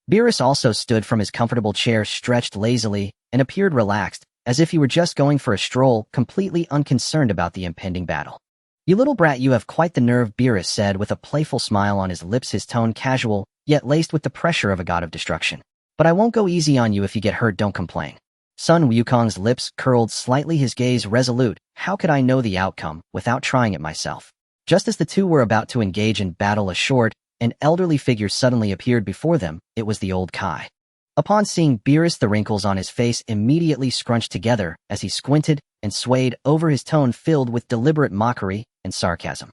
Beerus also stood from his comfortable chair, stretched lazily, and appeared relaxed, as if he were just going for a stroll, completely unconcerned about the impending battle. "You little brat, you have quite the nerve," Beerus said with a playful smile on his lips, his tone casual, yet laced with the pressure of a god of destruction. "But I won't go easy on you. If you get hurt, don't complain." Sun Wukong's lips curled slightly, his gaze resolute. "How could I know the outcome without trying it myself?" Just as the two were about to engage in battle, a short and elderly figure suddenly appeared before them. It was the old Kai. Upon seeing Beerus, the wrinkles on his face immediately scrunched together as he squinted and swayed over, his tone filled with deliberate mockery and sarcasm.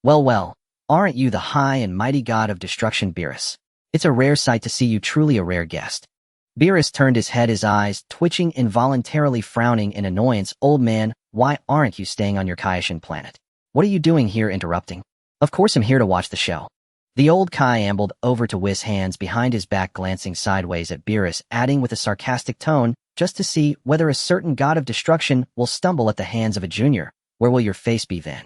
Well, aren't you the high and mighty god of destruction, Beerus? It's a rare sight to see you, truly a rare guest." Beerus turned his head, his eyes twitching, involuntarily frowning in annoyance. "Old man, why aren't you staying on your Kaioshin planet? What are you doing here interrupting?" "Of course I'm here to watch the show." The old Kai ambled over to Whis, hands behind his back, glancing sideways at Beerus, adding with a sarcastic tone, "Just to see whether a certain god of destruction will stumble at the hands of a junior. Where will your face be then?"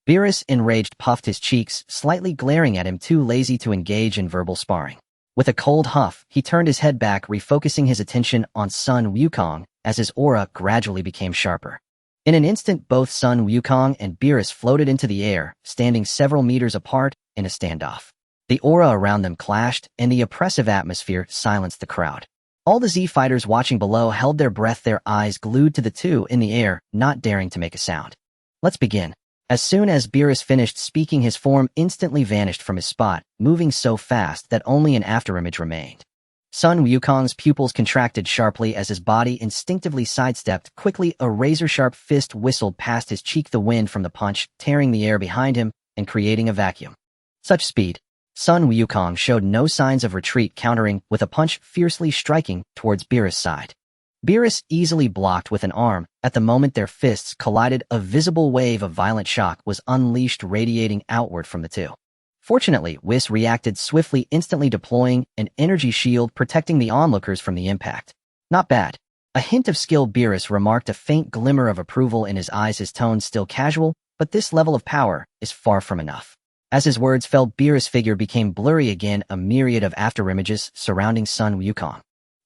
Beerus, enraged, puffed his cheeks, slightly glaring at him, too lazy to engage in verbal sparring. With a cold huff, he turned his head back, refocusing his attention on Sun Wukong as his aura gradually became sharper. In an instant, both Sun Wukong and Beerus floated into the air, standing several meters apart in a standoff. The aura around them clashed, and the oppressive atmosphere silenced the crowd. All the Z fighters watching below held their breath, their eyes glued to the two in the air, not daring to make a sound. "Let's begin." As soon as Beerus finished speaking, his form instantly vanished from his spot, moving so fast that only an afterimage remained. Sun Wukong's pupils contracted sharply as his body instinctively sidestepped. Quickly, a razor-sharp fist whistled past his cheek, the wind from the punch tearing the air behind him and creating a vacuum. Such speed! Sun Wukong showed no signs of retreat, countering with a punch, fiercely striking towards Beerus' side. Beerus easily blocked with an arm. At the moment their fists collided, a visible wave of violent shock was unleashed, radiating outward from the two. Fortunately, Whis reacted swiftly, instantly deploying an energy shield, protecting the onlookers from the impact. "Not bad." A hint of skill, Beerus remarked, a faint glimmer of approval in his eyes, his tone still casual, "But this level of power is far from enough." As his words fell, Beerus' figure became blurry again, a myriad of afterimages surrounding Sun Wukong.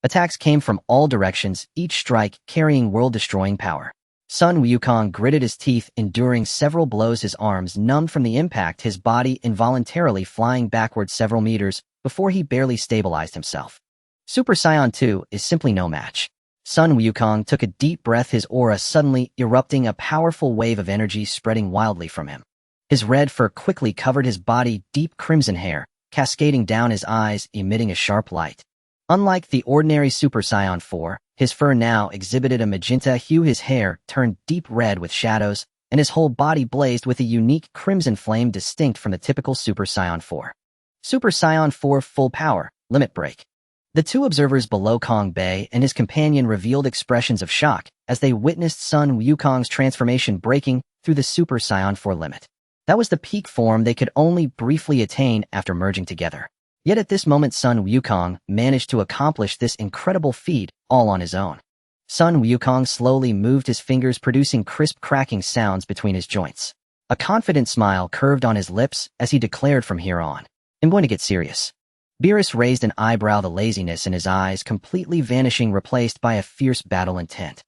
Attacks came from all directions, each strike carrying world-destroying power. Sun Wukong gritted his teeth, enduring several blows, his arms numbed from the impact, his body involuntarily flying backward several meters before he barely stabilized himself. Super Saiyan 2 is simply no match. Sun Wukong took a deep breath, his aura suddenly erupting, a powerful wave of energy spreading wildly from him. His red fur quickly covered his body, deep crimson hair cascading down his eyes, emitting a sharp light. Unlike the ordinary Super Saiyan 4, his fur now exhibited a magenta hue, his hair turned deep red with shadows, and his whole body blazed with a unique crimson flame distinct from the typical Super Saiyan 4. Super Saiyan 4 Full Power, Limit Break. The two observers below Kong Bei and his companion revealed expressions of shock as they witnessed Sun Wukong's transformation breaking through the Super Saiyan 4 limit. That was the peak form they could only briefly attain after merging together. Yet at this moment Sun Wukong managed to accomplish this incredible feat all on his own. Sun Wukong slowly moved his fingers, producing crisp cracking sounds between his joints. A confident smile curved on his lips as he declared, from here on, I'm going to get serious. Beerus raised an eyebrow, the laziness in his eyes completely vanishing, replaced by a fierce battle intent.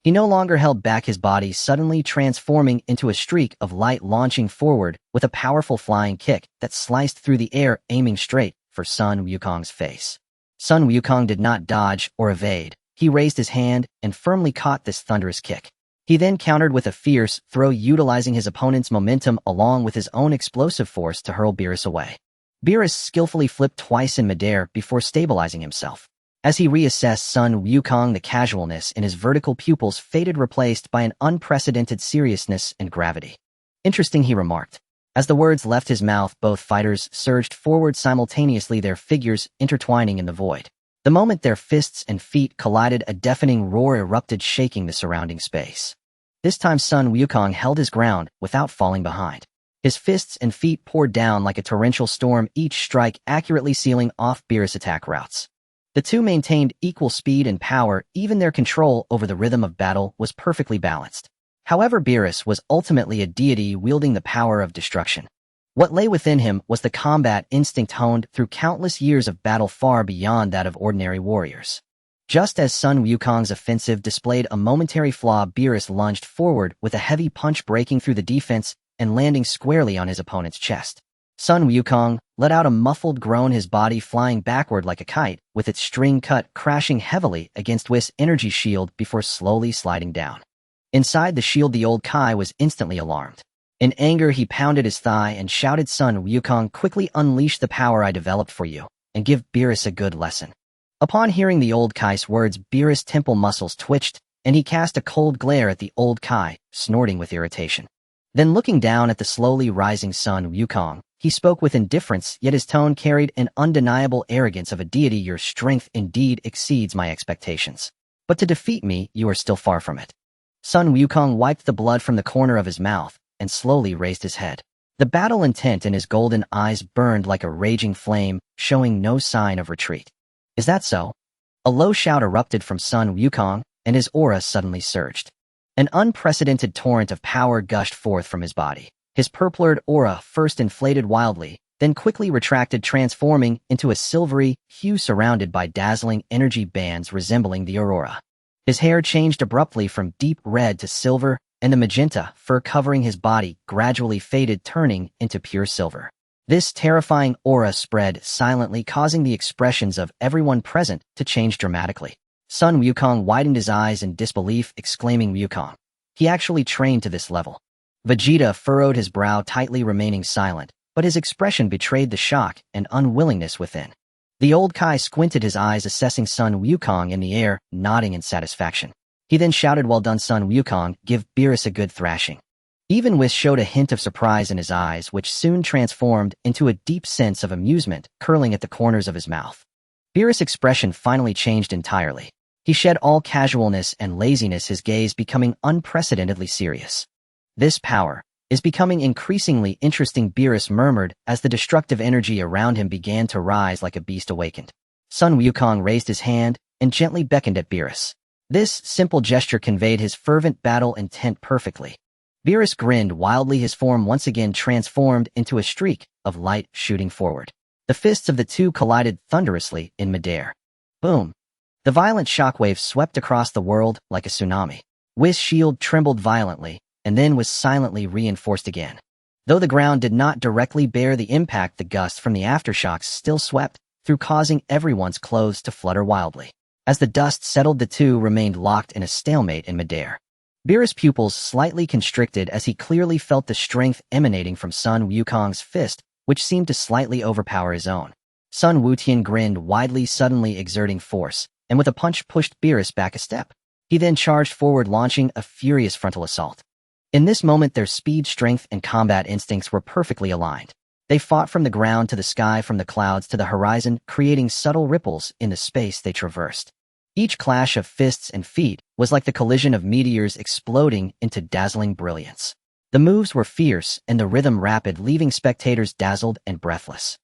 He no longer held back, his body suddenly transforming into a streak of light, launching forward with a powerful flying kick that sliced through the air, aiming straight for Sun Wukong's face. Sun Wukong did not dodge or evade. He raised his hand and firmly caught this thunderous kick. He then countered with a fierce throw, utilizing his opponent's momentum along with his own explosive force to hurl Beerus away. Beerus skillfully flipped twice in midair before stabilizing himself. As he reassessed Sun Wukong, the casualness in his vertical pupils faded, replaced by an unprecedented seriousness and gravity. Interesting, he remarked. As the words left his mouth, both fighters surged forward simultaneously, their figures intertwining in the void. The moment their fists and feet collided, a deafening roar erupted, shaking the surrounding space. This time Sun Wukong held his ground without falling behind. His fists and feet poured down like a torrential storm, each strike accurately sealing off Beerus' attack routes. The two maintained equal speed and power, even their control over the rhythm of battle was perfectly balanced. However, Beerus was ultimately a deity wielding the power of destruction. What lay within him was the combat instinct honed through countless years of battle, far beyond that of ordinary warriors. Just as Sun Wukong's offensive displayed a momentary flaw, Beerus lunged forward with a heavy punch, breaking through the defense and landing squarely on his opponent's chest. Sun Wukong let out a muffled groan, his body flying backward like a kite, with its string cut crashing heavily against Whis' energy shield before slowly sliding down. Inside the shield, the old Kai was instantly alarmed. In anger, he pounded his thigh and shouted, Sun Wukong, quickly unleash the power I developed for you, and give Beerus a good lesson. Upon hearing the old Kai's words, Beerus' temple muscles twitched, and he cast a cold glare at the old Kai, snorting with irritation. Then, looking down at the slowly rising Sun Wukong, he spoke with indifference, yet his tone carried an undeniable arrogance of a deity. Your strength indeed exceeds my expectations. But to defeat me, you are still far from it. Sun Wukong wiped the blood from the corner of his mouth and slowly raised his head. The battle intent in his golden eyes burned like a raging flame, showing no sign of retreat. Is that so? A low shout erupted from Sun Wukong, and his aura suddenly surged. An unprecedented torrent of power gushed forth from his body. His purplured aura first inflated wildly, then quickly retracted, transforming into a silvery hue surrounded by dazzling energy bands resembling the aurora. His hair changed abruptly from deep red to silver, and the magenta fur covering his body gradually faded, turning into pure silver. This terrifying aura spread silently, causing the expressions of everyone present to change dramatically. Sun Wukong widened his eyes in disbelief, exclaiming, Wukong. He actually trained to this level. Vegeta furrowed his brow tightly, remaining silent, but his expression betrayed the shock and unwillingness within. The old Kai squinted his eyes, assessing Sun Wukong in the air, nodding in satisfaction. He then shouted, well done, Sun Wukong, give Beerus a good thrashing. Even Whis showed a hint of surprise in his eyes, which soon transformed into a deep sense of amusement curling at the corners of his mouth. Beerus' expression finally changed entirely. He shed all casualness and laziness, his gaze becoming unprecedentedly serious. This power is becoming increasingly interesting, Beerus murmured as the destructive energy around him began to rise like a beast awakened. Sun Wukong raised his hand and gently beckoned at Beerus. This simple gesture conveyed his fervent battle intent perfectly. Beerus grinned wildly, his form once again transformed into a streak of light shooting forward. The fists of the two collided thunderously in midair. Boom! The violent shockwave swept across the world like a tsunami. Whis' shield trembled violently, and then was silently reinforced again. Though the ground did not directly bear the impact, the gust from the aftershocks still swept through, causing everyone's clothes to flutter wildly. As the dust settled, the two remained locked in a stalemate in midair. Beerus' pupils slightly constricted as he clearly felt the strength emanating from Sun Wukong's fist which seemed to slightly overpower his own. Sun Wutian grinned widely, suddenly exerting force, and with a punch pushed Beerus back a step. He then charged forward, launching a furious frontal assault. In this moment, their speed, strength, and combat instincts were perfectly aligned. They fought from the ground to the sky, from the clouds to the horizon, creating subtle ripples in the space they traversed. Each clash of fists and feet was like the collision of meteors exploding into dazzling brilliance. The moves were fierce and the rhythm rapid, leaving spectators dazzled and breathless.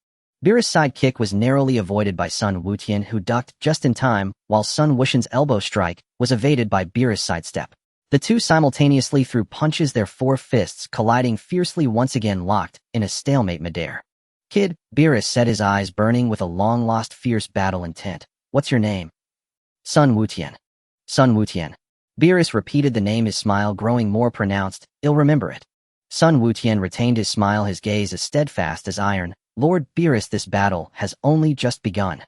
Beerus' sidekick was narrowly avoided by Sun Wutian, who ducked just in time, while Sun Wuxian's elbow strike was evaded by Beerus' sidestep. The two simultaneously threw punches, their four fists colliding fiercely, once again locked in a stalemate midair. "Kid," Beerus said, his eyes burning with a long-lost fierce battle intent. "What's your name?" "Sun Wutian." "Sun Wutian." Beerus repeated the name, his smile growing more pronounced. "I'll remember it." Sun Wutian retained his smile, his gaze as steadfast as iron. "Lord Beerus, this battle has only just begun."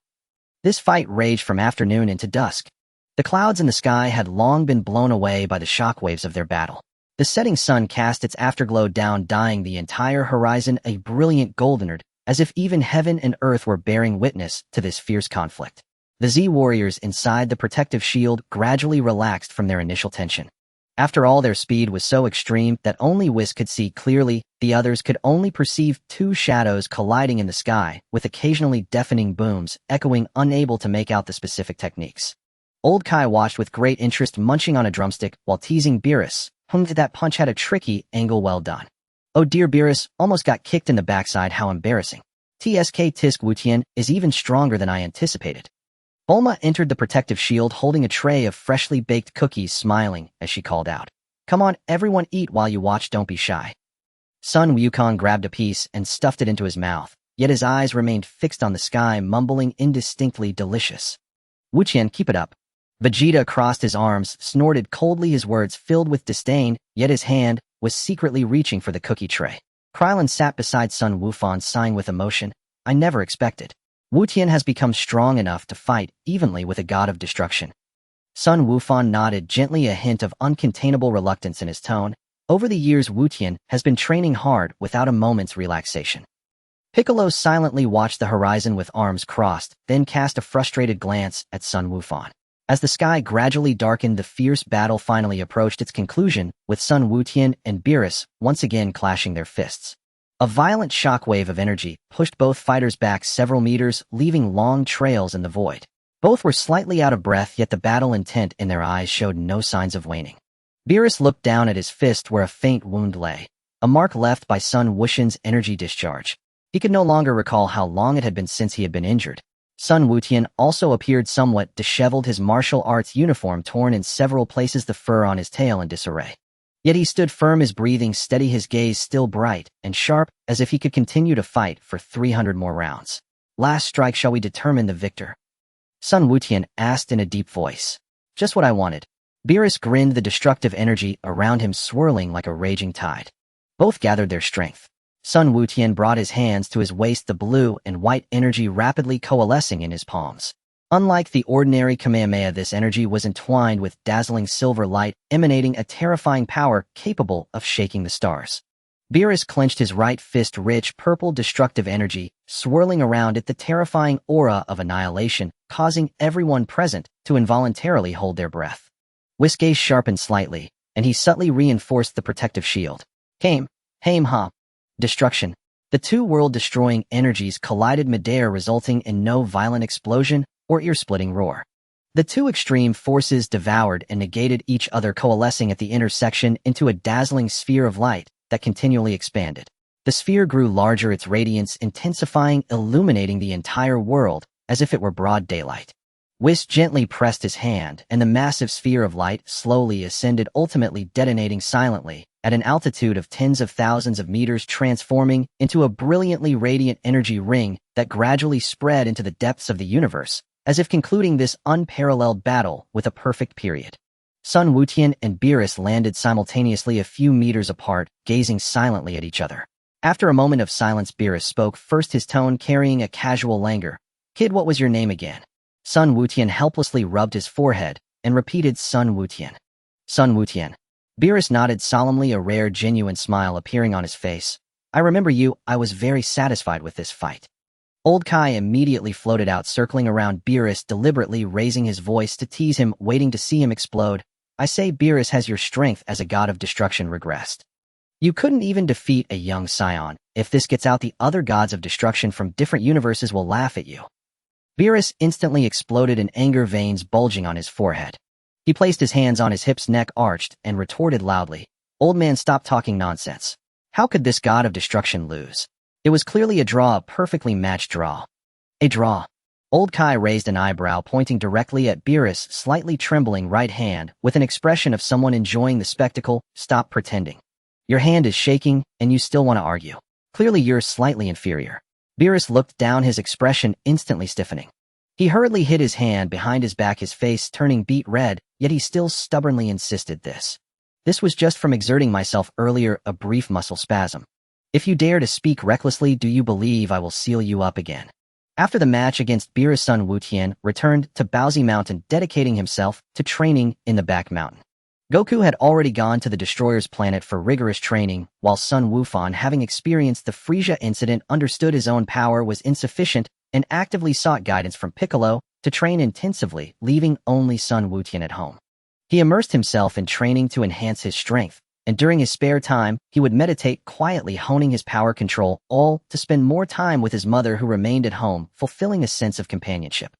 This fight raged from afternoon into dusk. The clouds in the sky had long been blown away by the shockwaves of their battle. The setting sun cast its afterglow down, dyeing the entire horizon a brilliant goldenrod, as if even heaven and earth were bearing witness to this fierce conflict. The Z warriors inside the protective shield gradually relaxed from their initial tension. After all, their speed was so extreme that only Whis could see clearly. The others could only perceive two shadows colliding in the sky, with occasionally deafening booms echoing, unable to make out the specific techniques. Old Kai watched with great interest, munching on a drumstick while teasing Beerus. That punch had a tricky angle, well done." "Oh dear, Beerus almost got kicked in the backside, how embarrassing." "Tsk Tisk Wutian is even stronger than I anticipated." Bulma entered the protective shield holding a tray of freshly baked cookies, smiling as she called out, "Come on, everyone, eat while you watch, don't be shy." Sun Wukong grabbed a piece and stuffed it into his mouth, yet his eyes remained fixed on the sky, mumbling indistinctly, "Delicious." "Wuqian, keep it up." Vegeta crossed his arms, snorted coldly, his words filled with disdain, yet his hand was secretly reaching for the cookie tray. Krillin sat beside Sun Wufan, sighing with emotion. "I never expected. Wutian has become strong enough to fight evenly with a god of destruction." Sun Wufan nodded gently, a hint of uncontainable reluctance in his tone. Over the years, Wutian has been training hard without a moment's relaxation. Piccolo silently watched the horizon with arms crossed, then cast a frustrated glance at Sun Wufan. As the sky gradually darkened, the fierce battle finally approached its conclusion, with Sun Wutian and Beerus once again clashing their fists. A violent shockwave of energy pushed both fighters back several meters, leaving long trails in the void. Both were slightly out of breath, yet the battle intent in their eyes showed no signs of waning. Beerus looked down at his fist where a faint wound lay, a mark left by Sun Wuxian's energy discharge. He could no longer recall how long it had been since he had been injured. Sun Wutian also appeared somewhat disheveled, his martial arts uniform torn in several places, the fur on his tail in disarray. Yet he stood firm, his breathing steady, his gaze still bright and sharp, as if he could continue to fight for 300 more rounds. "Last strike, shall we determine the victor?" Sun Wutian asked in a deep voice. "Just what I wanted." Beerus grinned, the destructive energy around him swirling like a raging tide. Both gathered their strength. Sun Wutian brought his hands to his waist, the blue and white energy rapidly coalescing in his palms. Unlike the ordinary Kamehameha, this energy was entwined with dazzling silver light, emanating a terrifying power capable of shaking the stars. Beerus clenched his right fist, rich purple destructive energy swirling around it, the terrifying aura of annihilation, causing everyone present to involuntarily hold their breath. Whis' gaze sharpened slightly, and he subtly reinforced the protective shield. Haim ha. Destruction. The two world-destroying energies collided midair, resulting in no violent explosion or ear-splitting roar. The two extreme forces devoured and negated each other, coalescing at the intersection into a dazzling sphere of light that continually expanded. The sphere grew larger, its radiance intensifying, illuminating the entire world as if it were broad daylight. Whis gently pressed his hand, and the massive sphere of light slowly ascended, ultimately detonating silently at an altitude of tens of thousands of meters, transforming into a brilliantly radiant energy ring that gradually spread into the depths of the universe, as if concluding this unparalleled battle with a perfect period. Sun Wutian and Beerus landed simultaneously a few meters apart, gazing silently at each other. After a moment of silence, Beerus spoke first, his tone carrying a casual languor. "Kid, what was your name again?" Sun Wutian helplessly rubbed his forehead and repeated, "Sun Wutian." "Sun Wutian." Beerus nodded solemnly, a rare, genuine smile appearing on his face. I remember you, I was very satisfied with this fight. Old Kai immediately floated out, circling around Beerus, deliberately raising his voice to tease him, waiting to see him explode. I say Beerus has your strength as a god of destruction regressed. You couldn't even defeat a young Saiyan. If this gets out, the other gods of destruction from different universes will laugh at you. Beerus instantly exploded in anger, veins bulging on his forehead. He placed his hands on his hips, neck arched, and retorted loudly, "Old man, stop talking nonsense. How could this god of destruction lose? It was clearly a draw, a perfectly matched draw." A draw. Old Kai raised an eyebrow, pointing directly at Beerus' slightly trembling right hand with an expression of someone enjoying the spectacle. "Stop pretending. Your hand is shaking, and you still want to argue. Clearly you're slightly inferior." Beerus looked down, his expression instantly stiffening. He hurriedly hid his hand behind his back, his face turning beet red, yet he still stubbornly insisted This was just from exerting myself earlier, a brief muscle spasm. If you dare to speak recklessly, do you believe I will seal you up again? After the match against Beerus, Sun Wutian returned to Baozi Mountain, dedicating himself to training in the back mountain. Goku had already gone to the Destroyer's planet for rigorous training, while Sun Wufan, having experienced the Frieza incident, understood his own power was insufficient and actively sought guidance from Piccolo to train intensively, leaving only Sun Wutian at home. He immersed himself in training to enhance his strength, and during his spare time, he would meditate quietly, honing his power control, all to spend more time with his mother, who remained at home, fulfilling a sense of companionship.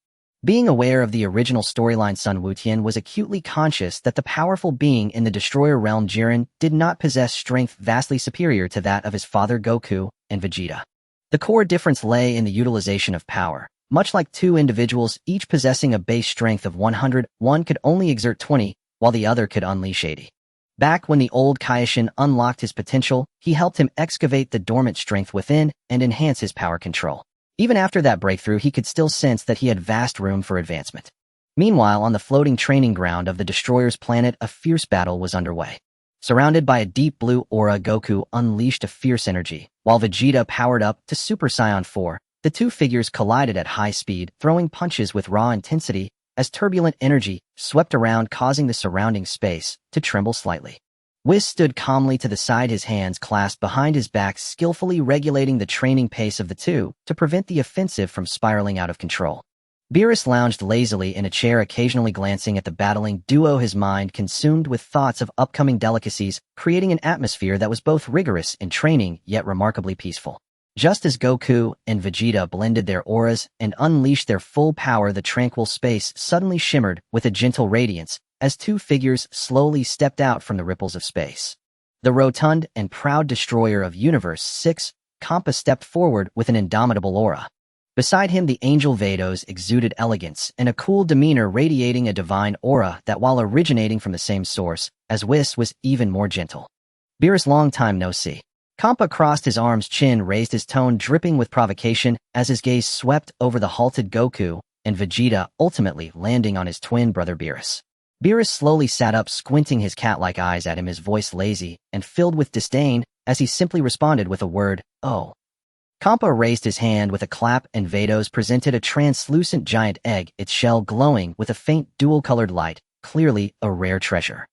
Being aware of the original storyline, Sun Wutian was acutely conscious that the powerful being in the Destroyer realm, Jiren, did not possess strength vastly superior to that of his father Goku and Vegeta. The core difference lay in the utilization of power. Much like two individuals, each possessing a base strength of 100, one could only exert 20, while the other could unleash 80. Back when the old Kaioshin unlocked his potential, he helped him excavate the dormant strength within and enhance his power control. Even after that breakthrough, he could still sense that he had vast room for advancement. Meanwhile, on the floating training ground of the Destroyer's planet, a fierce battle was underway. Surrounded by a deep blue aura, Goku unleashed a fierce energy, while Vegeta powered up to Super Saiyan 4. The two figures collided at high speed, throwing punches with raw intensity as turbulent energy swept around, causing the surrounding space to tremble slightly. Whis stood calmly to the side, his hands clasped behind his back, skillfully regulating the training pace of the two to prevent the offensive from spiraling out of control. Beerus lounged lazily in a chair, occasionally glancing at the battling duo, his mind consumed with thoughts of upcoming delicacies, creating an atmosphere that was both rigorous in training yet remarkably peaceful. Just as Goku and Vegeta blended their auras and unleashed their full power, the tranquil space suddenly shimmered with a gentle radiance as two figures slowly stepped out from the ripples of space. The rotund and proud destroyer of Universe 6, Kampa, stepped forward with an indomitable aura. Beside him, the angel Vados exuded elegance and a cool demeanor, radiating a divine aura that, while originating from the same source as Whis, was even more gentle. Beerus, long time no see. Kampa crossed his arms, chin raised, his tone dripping with provocation as his gaze swept over the halted Goku and Vegeta, ultimately landing on his twin brother Beerus. Beerus slowly sat up, squinting his cat-like eyes at him, his voice lazy and filled with disdain as he simply responded with a word, "Oh." Kampa raised his hand with a clap, and Vados presented a translucent giant egg, its shell glowing with a faint dual-colored light, clearly a rare treasure.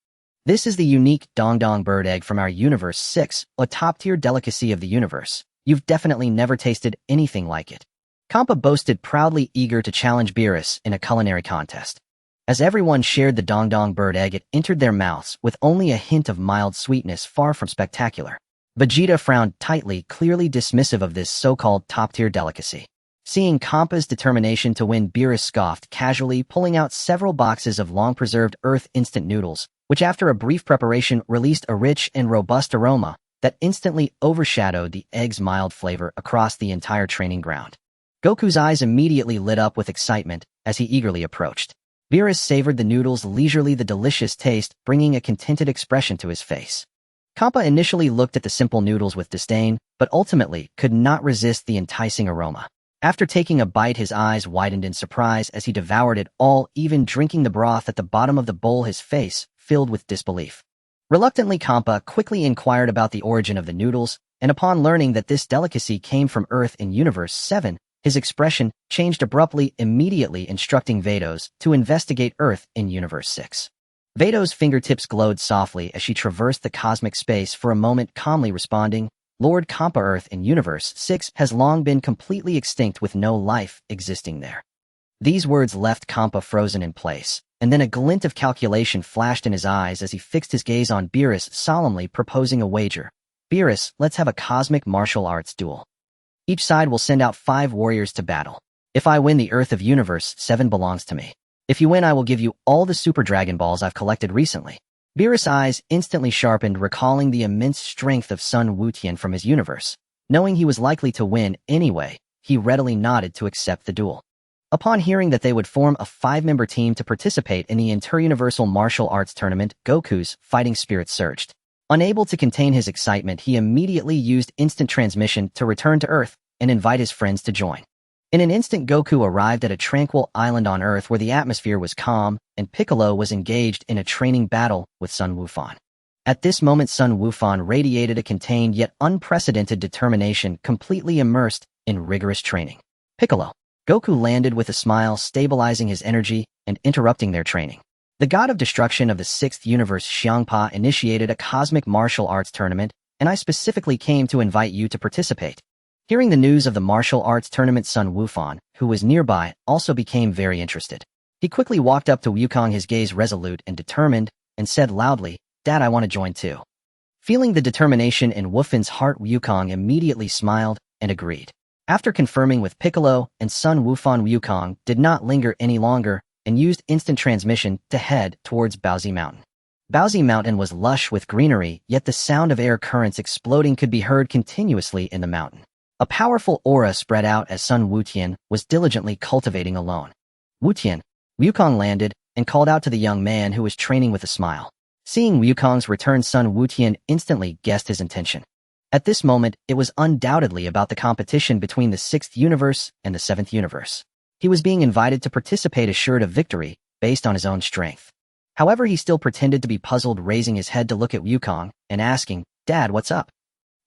"This is the unique Dong bird egg from our Universe 6, a top-tier delicacy of the universe. You've definitely never tasted anything like it." Kampa boasted, proudly eager to challenge Beerus in a culinary contest. As everyone shared the Dong bird egg, it entered their mouths with only a hint of mild sweetness, far from spectacular. Vegeta frowned tightly, clearly dismissive of this so-called top-tier delicacy. Seeing Kampa's determination to win, Beerus scoffed, casually pulling out several boxes of long-preserved Earth instant noodles, which after a brief preparation released a rich and robust aroma that instantly overshadowed the egg's mild flavor across the entire training ground. Goku's eyes immediately lit up with excitement as he eagerly approached. Beerus savored the noodles leisurely, the delicious taste bringing a contented expression to his face. Kampa initially looked at the simple noodles with disdain, but ultimately could not resist the enticing aroma. After taking a bite, his eyes widened in surprise as he devoured it all, even drinking the broth at the bottom of the bowl, his face filled with disbelief. Reluctantly, Kampa quickly inquired about the origin of the noodles, and upon learning that this delicacy came from Earth in Universe 7, his expression changed abruptly, immediately instructing Vados to investigate Earth in Universe 6. Vados' fingertips glowed softly as she traversed the cosmic space for a moment, calmly responding, Lord Kampa Earth in Universe 6 has long been completely extinct with no life existing there. These words left Kampa frozen in place, and then a glint of calculation flashed in his eyes as he fixed his gaze on Beerus, solemnly proposing a wager. Beerus, let's have a cosmic martial arts duel. Each side will send out 5 warriors to battle. If I win, the Earth of Universe 7 belongs to me. If you win, I will give you all the Super Dragon Balls I've collected recently. Beerus' eyes instantly sharpened, recalling the immense strength of Sun Wutian from his universe. Knowing he was likely to win anyway, he readily nodded to accept the duel. Upon hearing that they would form a 5-member team to participate in the Interuniversal Martial Arts Tournament, Goku's fighting spirit surged. Unable to contain his excitement, he immediately used instant transmission to return to Earth and invite his friends to join. In an instant, Goku arrived at a tranquil island on Earth where the atmosphere was calm, and Piccolo was engaged in a training battle with Sun Wufan. At this moment, Sun Wufan radiated a contained yet unprecedented determination, completely immersed in rigorous training. Piccolo. Goku landed with a smile, stabilizing his energy and interrupting their training. The god of destruction of the 6th universe, Xiangpa, initiated a cosmic martial arts tournament, and I specifically came to invite you to participate. Hearing the news of the martial arts tournament, Sun Wufan, who was nearby, also became very interested. He quickly walked up to Wukong, his gaze resolute and determined, and said loudly, "Dad, I want to join too." Feeling the determination in Wufan's heart, Wukong immediately smiled and agreed. After confirming with Piccolo and Sun Wufan, Wukong did not linger any longer and used instant transmission to head towards Baozi Mountain. Baozi Mountain was lush with greenery, yet the sound of air currents exploding could be heard continuously in the mountain. A powerful aura spread out as Sun Wutian was diligently cultivating alone. Wutian. Wukong landed and called out to the young man who was training with a smile. Seeing Wukong's return, Sun Wutian instantly guessed his intention. At this moment, it was undoubtedly about the competition between the 6th universe and the 7th universe. He was being invited to participate, assured of victory based on his own strength. However, he still pretended to be puzzled, raising his head to look at Wukong and asking, "Dad, what's up?"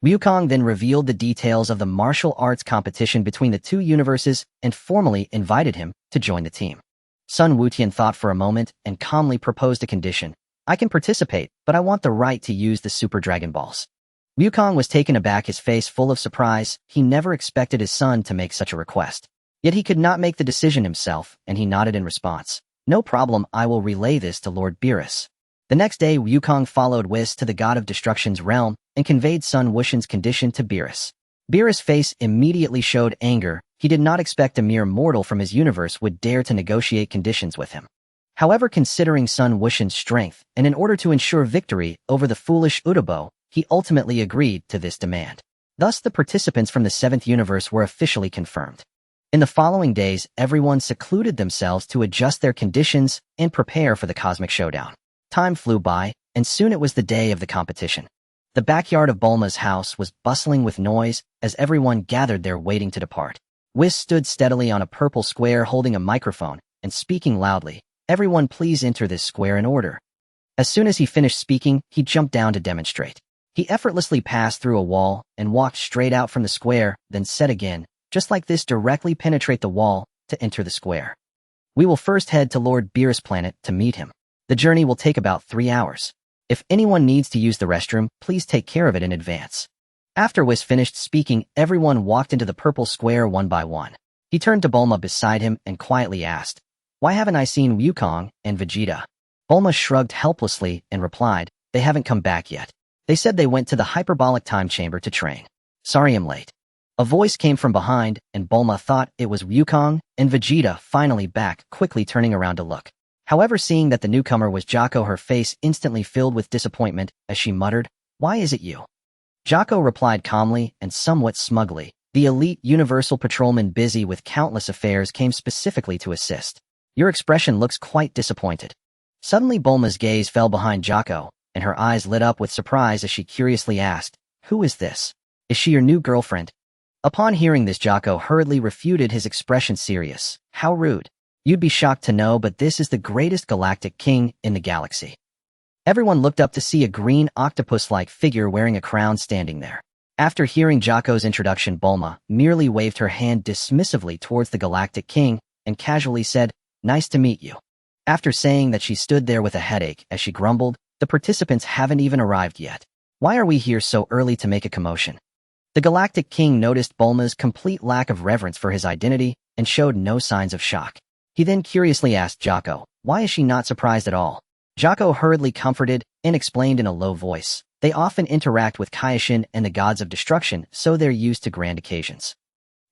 Wukong then revealed the details of the martial arts competition between the 2 universes and formally invited him to join the team. Sun Wutian thought for a moment and calmly proposed a condition. "I can participate, but I want the right to use the Super Dragon Balls." Wukong was taken aback, his face full of surprise. He never expected his son to make such a request. Yet he could not make the decision himself, and he nodded in response. "No problem, I will relay this to Lord Beerus." The next day, Wukong followed Whis to the god of destruction's realm and conveyed Sun Wushan's condition to Beerus. Beerus' face immediately showed anger. He did not expect a mere mortal from his universe would dare to negotiate conditions with him. However, considering Sun Wushan's strength, and in order to ensure victory over the foolish Utabo, he ultimately agreed to this demand. Thus, the participants from the 7th universe were officially confirmed. In the following days, everyone secluded themselves to adjust their conditions and prepare for the cosmic showdown. Time flew by, and soon it was the day of the competition. The backyard of Bulma's house was bustling with noise as everyone gathered there waiting to depart. Whis stood steadily on a purple square holding a microphone and speaking loudly. "Everyone please enter this square in order." As soon as he finished speaking, he jumped down to demonstrate. He effortlessly passed through a wall and walked straight out from the square, then said again, "Just like this, directly penetrate the wall to enter the square. We will first head to Lord Beerus' planet to meet him. The journey will take about 3 hours. If anyone needs to use the restroom, please take care of it in advance." After Whis finished speaking, everyone walked into the purple square one by one. He turned to Bulma beside him and quietly asked, "Why haven't I seen Wukong and Vegeta?" Bulma shrugged helplessly and replied, "They haven't come back yet. They said they went to the hyperbolic time chamber to train. Sorry I'm late." A voice came from behind, and Bulma thought it was Wukong and Vegeta finally back, quickly turning around to look. However, seeing that the newcomer was Jocko, her face instantly filled with disappointment as she muttered, "Why is it you?" Jocko replied calmly and somewhat smugly, "The elite Universal Patrolman busy with countless affairs came specifically to assist. Your expression looks quite disappointed." Suddenly Bulma's gaze fell behind Jocko, and her eyes lit up with surprise as she curiously asked, "Who is this? Is she your new girlfriend?" Upon hearing this, Jocko hurriedly refuted, his expression serious. "How rude. You'd be shocked to know, but this is the greatest galactic king in the galaxy." Everyone looked up to see a green octopus-like figure wearing a crown standing there. After hearing Jocko's introduction, Bulma merely waved her hand dismissively towards the galactic king and casually said, "Nice to meet you." After saying that, she stood there with a headache as she grumbled, "The participants haven't even arrived yet. Why are we here so early to make a commotion?" The Galactic King noticed Bulma's complete lack of reverence for his identity and showed no signs of shock. He then curiously asked Jocko, why is she not surprised at all? Jocko hurriedly comforted and explained in a low voice. They often interact with Kaioshin and the gods of destruction, so they're used to grand occasions.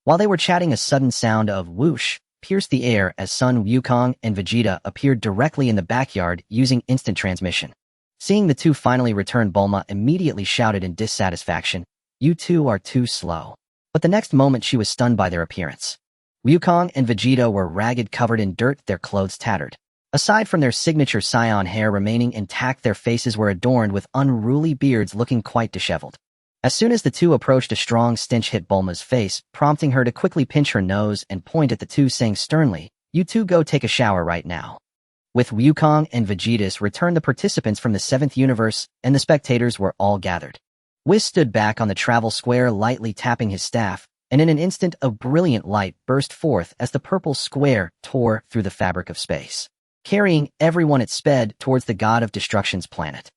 While they were chatting, a sudden sound of whoosh pierced the air as Sun Wukong and Vegeta appeared directly in the backyard using instant transmission. Seeing the two finally return, Bulma immediately shouted in dissatisfaction, "You two are too slow." But the next moment she was stunned by their appearance. Wukong and Vegeta were ragged, covered in dirt, their clothes tattered. Aside from their signature Saiyan hair remaining intact, their faces were adorned with unruly beards looking quite disheveled. As soon as the two approached, a strong stench hit Bulma's face, prompting her to quickly pinch her nose and point at the two, saying sternly, "You two go take a shower right now." With Wukong and Vegeta's return, the participants from the 7th universe and the spectators were all gathered. Whis stood back on the travel square, lightly tapping his staff, and in an instant a brilliant light burst forth as the purple square tore through the fabric of space. Carrying everyone, it sped towards the god of destruction's planet.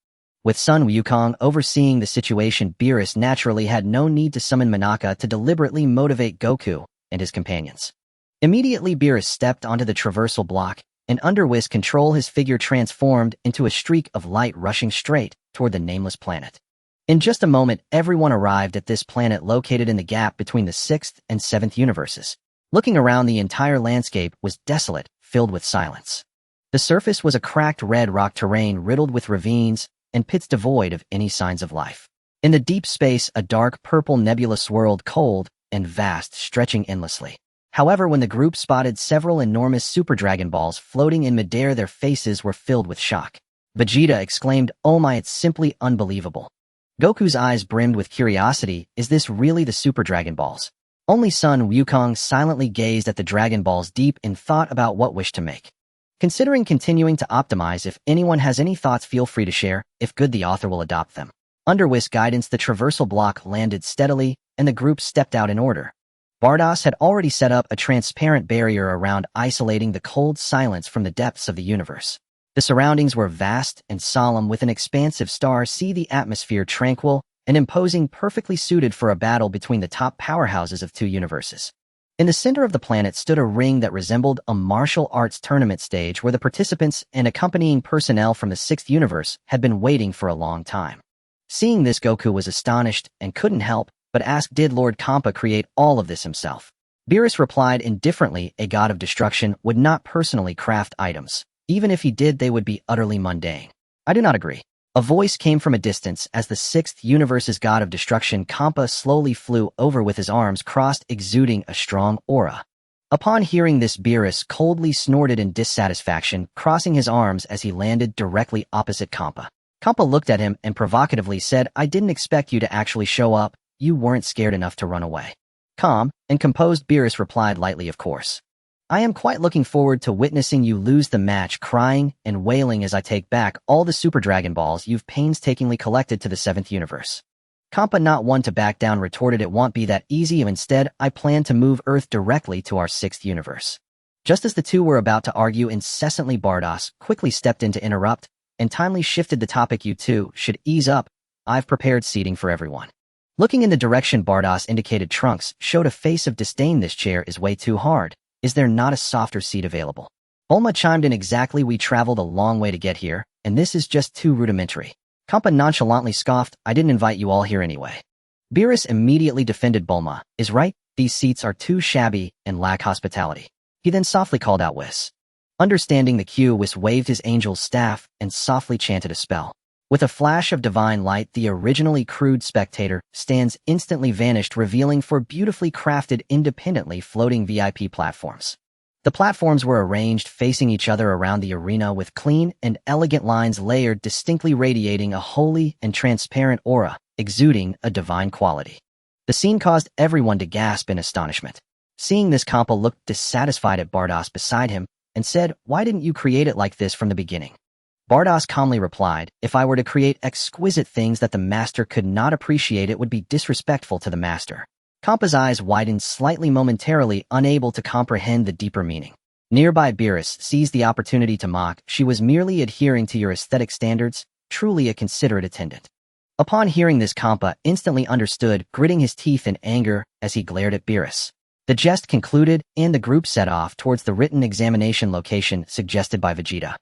With Sun Wukong overseeing the situation, Beerus naturally had no need to summon Monaka to deliberately motivate Goku and his companions. Immediately, Beerus stepped onto the traversal block, and under Whis' control his figure transformed into a streak of light rushing straight toward the nameless planet. In just a moment, everyone arrived at this planet located in the gap between the 6th and 7th universes. Looking around, the entire landscape was desolate, filled with silence. The surface was a cracked red rock terrain riddled with ravines and pits devoid of any signs of life. In the deep space, a dark purple nebula swirled, cold and vast, stretching endlessly. However, when the group spotted several enormous Super Dragon Balls floating in midair, their faces were filled with shock. Vegeta exclaimed, "Oh my, it's simply unbelievable." Goku's eyes brimmed with curiosity. Is this really the Super Dragon Balls? Only Sun Wukong silently gazed at the Dragon Balls, deep in thought about what wish to make. Considering continuing to optimize, if anyone has any thoughts, feel free to share. If good, the author will adopt them. Under Whis' guidance, the traversal block landed steadily, and the group stepped out in order. Bardoss had already set up a transparent barrier around, isolating the cold silence from the depths of the universe. The surroundings were vast and solemn, with an expansive star sea, the atmosphere tranquil and imposing, perfectly suited for a battle between the top powerhouses of two universes. In the center of the planet stood a ring that resembled a martial arts tournament stage, where the participants and accompanying personnel from the 6th universe had been waiting for a long time. Seeing this, Goku was astonished and couldn't help but ask, did Lord Kampa create all of this himself? Beerus replied indifferently, a god of destruction would not personally craft items. Even if he did, they would be utterly mundane. I do not agree. A voice came from a distance as the 6th universe's god of destruction, Kampa, slowly flew over with his arms crossed, exuding a strong aura. Upon hearing this, Beerus coldly snorted in dissatisfaction, crossing his arms as he landed directly opposite Kampa. Kampa looked at him and provocatively said, "I didn't expect you to actually show up. You weren't scared enough to run away." Calm and composed, Beerus replied lightly, "Of course. I am quite looking forward to witnessing you lose the match, crying and wailing as I take back all the Super Dragon Balls you've painstakingly collected to the 7th universe." Kampa, not one to back down, retorted, "It won't be that easy. Instead, I plan to move Earth directly to our 6th universe." Just as the two were about to argue incessantly, Bardoss quickly stepped in to interrupt and timely shifted the topic. "You two should ease up. I've prepared seating for everyone." Looking in the direction Bardoss indicated, Trunks showed a face of disdain. "This chair is way too hard. Is there not a softer seat available?" Bulma chimed in, "Exactly, we traveled a long way to get here, and this is just too rudimentary." Kampa nonchalantly scoffed, "I didn't invite you all here anyway." Beerus immediately defended Bulma, "Is right, these seats are too shabby and lack hospitality." He then softly called out Whis. Understanding the cue, Whis waved his angel's staff and softly chanted a spell. With a flash of divine light, the originally crude spectator stands instantly vanished, revealing four beautifully crafted, independently floating VIP platforms. The platforms were arranged facing each other around the arena, with clean and elegant lines layered, distinctly radiating a holy and transparent aura, exuding a divine quality. The scene caused everyone to gasp in astonishment. Seeing this, Kampa looked dissatisfied at Bardoss beside him and said, "Why didn't you create it like this from the beginning?" Bardoss calmly replied, "If I were to create exquisite things that the master could not appreciate, it would be disrespectful to the master." Kampa's eyes widened slightly momentarily, unable to comprehend the deeper meaning. Nearby, Beerus seized the opportunity to mock, "She was merely adhering to your aesthetic standards, truly a considerate attendant." Upon hearing this, Kampa instantly understood, gritting his teeth in anger as he glared at Beerus. The jest concluded, and the group set off towards the written examination location suggested by Vegeta.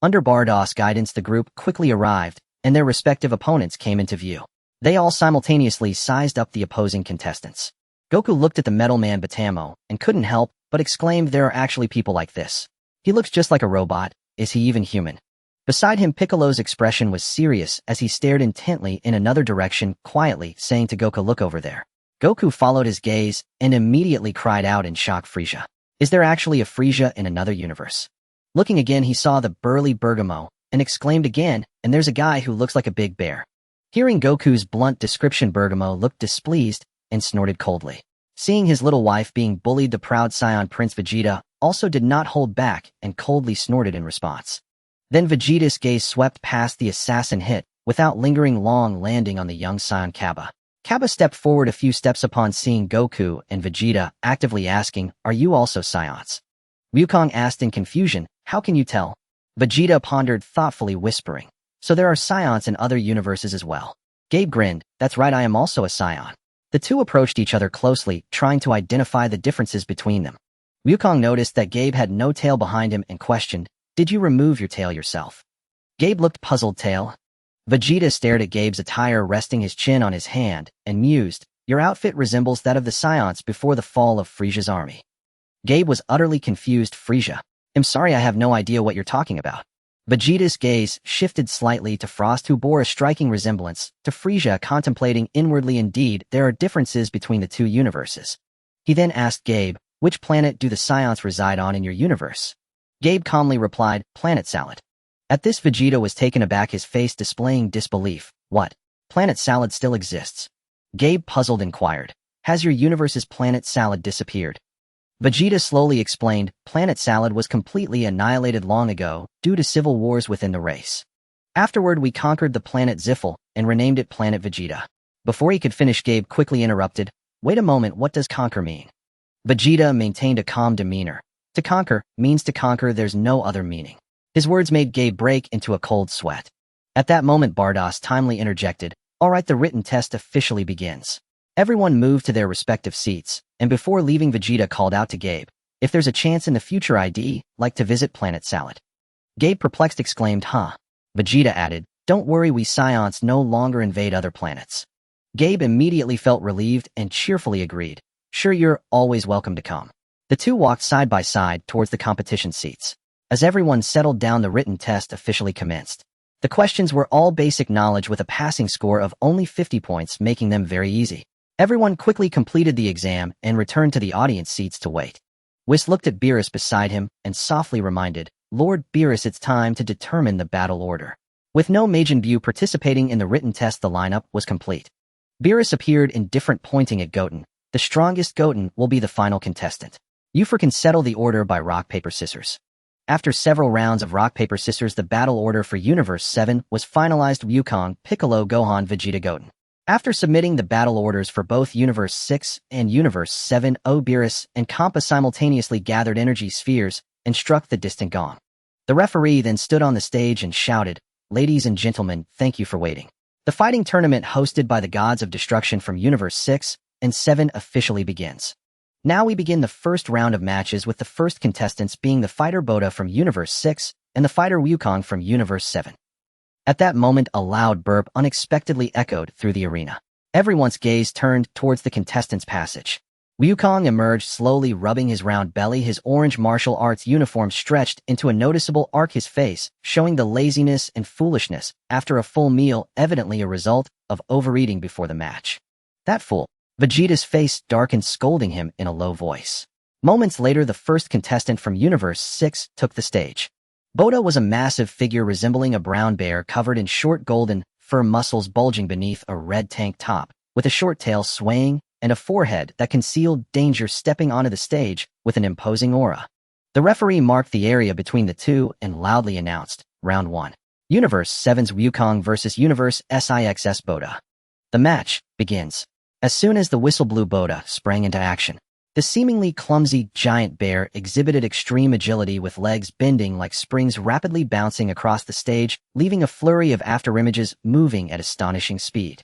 Under Bardoss' guidance, the group quickly arrived, and their respective opponents came into view. They all simultaneously sized up the opposing contestants. Goku looked at the Metal Man Batamo and couldn't help but exclaimed, there are actually people like this. He looks just like a robot. Is he even human? Beside him, Piccolo's expression was serious as he stared intently in another direction, quietly saying to Goku, look over there. Goku followed his gaze and immediately cried out in shock, Frieza. Is there actually a Frieza in another universe? Looking again, he saw the burly Bergamo and exclaimed again, and there's a guy who looks like a big bear. Hearing Goku's blunt description, Bergamo looked displeased and snorted coldly. Seeing his little wife being bullied, the proud Saiyan Prince Vegeta also did not hold back and coldly snorted in response. Then Vegeta's gaze swept past the assassin hit, without lingering long, landing on the young Saiyan Cabba. Cabba stepped forward a few steps upon seeing Goku and Vegeta, actively asking, are you also Saiyans? Wukong asked in confusion, how can you tell? Vegeta pondered thoughtfully, whispering, so there are Saiyans in other universes as well. Gabe grinned, that's right, I am also a Saiyan. The two approached each other closely, trying to identify the differences between them. Wukong noticed that Gabe had no tail behind him and questioned, did you remove your tail yourself? Gabe looked puzzled. Tail? Vegeta stared at Gabe's attire, resting his chin on his hand, and mused, your outfit resembles that of the Saiyans before the fall of Frieza's army. Gabe was utterly confused. Frieza, I'm sorry, I have no idea what you're talking about. Vegeta's gaze shifted slightly to Frost, who bore a striking resemblance to Frieza, contemplating inwardly. Indeed, there are differences between the two universes. He then asked Gabe, which planet do the Saiyans reside on in your universe? Gabe calmly replied, Planet Salad. At this, Vegeta was taken aback, his face displaying disbelief. What? Planet Salad still exists? Gabe, puzzled, inquired. Has your universe's Planet Salad disappeared? Vegeta slowly explained, Planet Salad was completely annihilated long ago due to civil wars within the race. Afterward, we conquered the planet Ziffel and renamed it Planet Vegeta. Before he could finish, Gabe quickly interrupted, wait a moment, what does conquer mean? Vegeta maintained a calm demeanor. To conquer means to conquer, there's no other meaning. His words made Gabe break into a cold sweat. At that moment, Bardoss timely interjected, all right, the written test officially begins. Everyone moved to their respective seats, and before leaving, Vegeta called out to Gabe, if there's a chance in the future, I'd like to visit Planet Salad. Gabe, perplexed, exclaimed, huh? Vegeta added, don't worry, we Saiyans no longer invade other planets. Gabe immediately felt relieved and cheerfully agreed, sure, you're always welcome to come. The two walked side by side towards the competition seats. As everyone settled down, the written test officially commenced. The questions were all basic knowledge with a passing score of only 50 points, making them very easy. Everyone quickly completed the exam and returned to the audience seats to wait. Whis looked at Beerus beside him and softly reminded, Lord Beerus, it's time to determine the battle order. With no Majin Buu participating in the written test, the lineup was complete. Beerus appeared indifferent, pointing at Goten. The strongest Goten will be the final contestant. You can settle the order by rock, paper, scissors. After several rounds of rock, paper, scissors, the battle order for Universe 7 was finalized. Wukong, Piccolo, Gohan, Vegeta, Goten. After submitting the battle orders for both Universe 6 and Universe 7, Beerus and Kampa simultaneously gathered energy spheres and struck the distant gong. The referee then stood on the stage and shouted, ladies and gentlemen, thank you for waiting. The fighting tournament hosted by the Gods of Destruction from Universe 6 and 7 officially begins. Now we begin the first round of matches, with the first contestants being the fighter Boda from Universe 6 and the fighter Wukong from Universe 7. At that moment, a loud burp unexpectedly echoed through the arena. Everyone's gaze turned towards the contestants' passage. Wukong emerged slowly, rubbing his round belly, his orange martial arts uniform stretched into a noticeable arc, his face showing the laziness and foolishness after a full meal, evidently a result of overeating before the match. That fool. Vegeta's face darkened, scolding him in a low voice. Moments later, the first contestant from Universe 6 took the stage. Boda was a massive figure resembling a brown bear, covered in short golden fur, muscles bulging beneath a red tank top, with a short tail swaying and a forehead that concealed danger, stepping onto the stage with an imposing aura. The referee marked the area between the two and loudly announced, Round 1. Universe 7's Wukong versus Universe 6's Boda. The match begins. As soon as the whistle blew, Boda sprang into action. The seemingly clumsy giant bear exhibited extreme agility with legs bending like springs rapidly bouncing across the stage, leaving a flurry of afterimages moving at astonishing speed.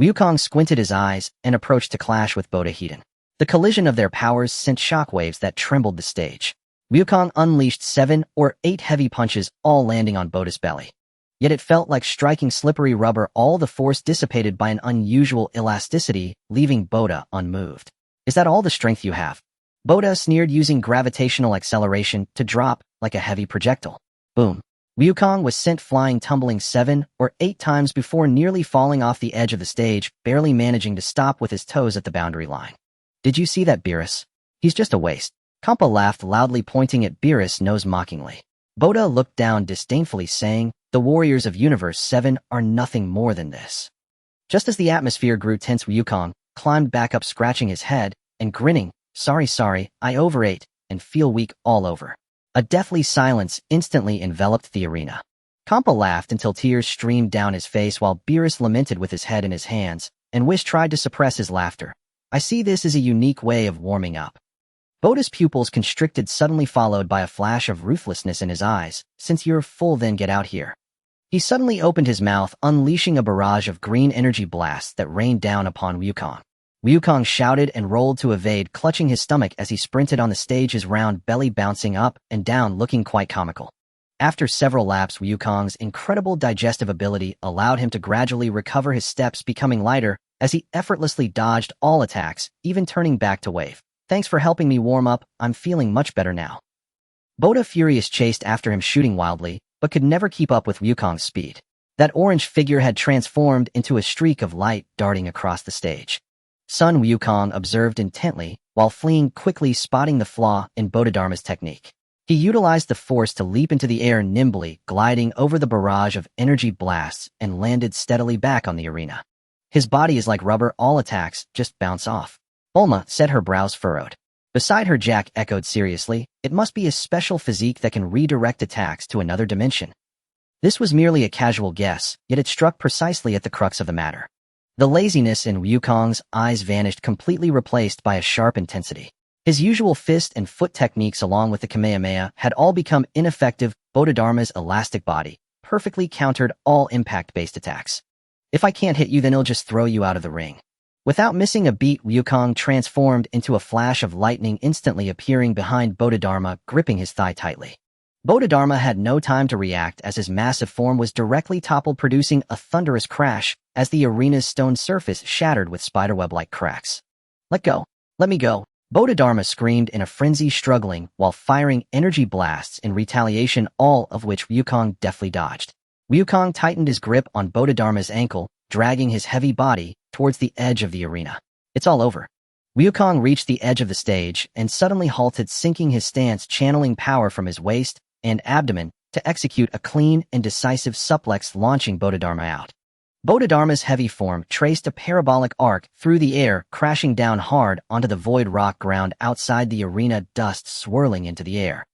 Wukong squinted his eyes and approached to clash with Goten. The collision of their powers sent shockwaves that trembled the stage. Wukong unleashed 7 or 8 heavy punches, all landing on Boda's belly. Yet it felt like striking slippery rubber, all the force dissipated by an unusual elasticity, leaving Boda unmoved. Is that all the strength you have? Boda sneered, using gravitational acceleration to drop like a heavy projectile. Boom. Wukong was sent flying, tumbling 7 or 8 times before nearly falling off the edge of the stage, barely managing to stop with his toes at the boundary line. Did you see that, Beerus? He's just a waste. Kampa laughed loudly, pointing at Beerus' nose mockingly. Boda looked down disdainfully, saying, "The warriors of Universe 7 are nothing more than this." Just as the atmosphere grew tense, Wukong climbed back up, scratching his head and grinning. Sorry, I overate and feel weak all over." A deathly silence instantly enveloped the arena. Kampa laughed until tears streamed down his face, while Beerus lamented with his head in his hands, and Wish tried to suppress his laughter. "I see this as a unique way of warming up." Boda's pupils constricted suddenly, followed by a flash of ruthlessness in his eyes. "Since you're full, then get out here." He suddenly opened his mouth, unleashing a barrage of green energy blasts that rained down upon Wukong. Wukong shouted and rolled to evade, clutching his stomach as he sprinted on the stage, his round belly bouncing up and down, looking quite comical. After several laps, Wukong's incredible digestive ability allowed him to gradually recover his steps, becoming lighter as he effortlessly dodged all attacks, even turning back to wave. "Thanks for helping me warm up. I'm feeling much better now." Boda Furious chased after him, shooting wildly, but could never keep up with Wukong's speed. That orange figure had transformed into a streak of light darting across the stage. Sun Wukong observed intently, while fleeing quickly, spotting the flaw in Bodhidharma's technique. He utilized the force to leap into the air, nimbly gliding over the barrage of energy blasts, and landed steadily back on the arena. "His body is like rubber, all attacks just bounce off." Bulma said, her brows furrowed. Beside her, Jack echoed seriously, "It must be a special physique that can redirect attacks to another dimension." This was merely a casual guess, yet it struck precisely at the crux of the matter. The laziness in Wukong's eyes vanished, completely replaced by a sharp intensity. His usual fist and foot techniques, along with the Kamehameha, had all become ineffective. Bodhidharma's elastic body perfectly countered all impact-based attacks. "If I can't hit you, then I'll just throw you out of the ring." Without missing a beat, Wukong transformed into a flash of lightning, instantly appearing behind Bodhidharma, gripping his thigh tightly. Bodhidharma had no time to react, as his massive form was directly toppled, producing a thunderous crash as the arena's stone surface shattered with spiderweb-like cracks. "Let go! Let me go!" Bodhidharma screamed in a frenzy, struggling while firing energy blasts in retaliation, all of which Wukong deftly dodged. Wukong tightened his grip on Bodhidharma's ankle, dragging his heavy body towards the edge of the arena. "It's all over." Wukong reached the edge of the stage and suddenly halted, sinking his stance, channeling power from his waist and abdomen to execute a clean and decisive suplex, launching Bodhidharma out. Bodhidharma's heavy form traced a parabolic arc through the air, crashing down hard onto the void rock ground outside the arena, dust swirling into the air.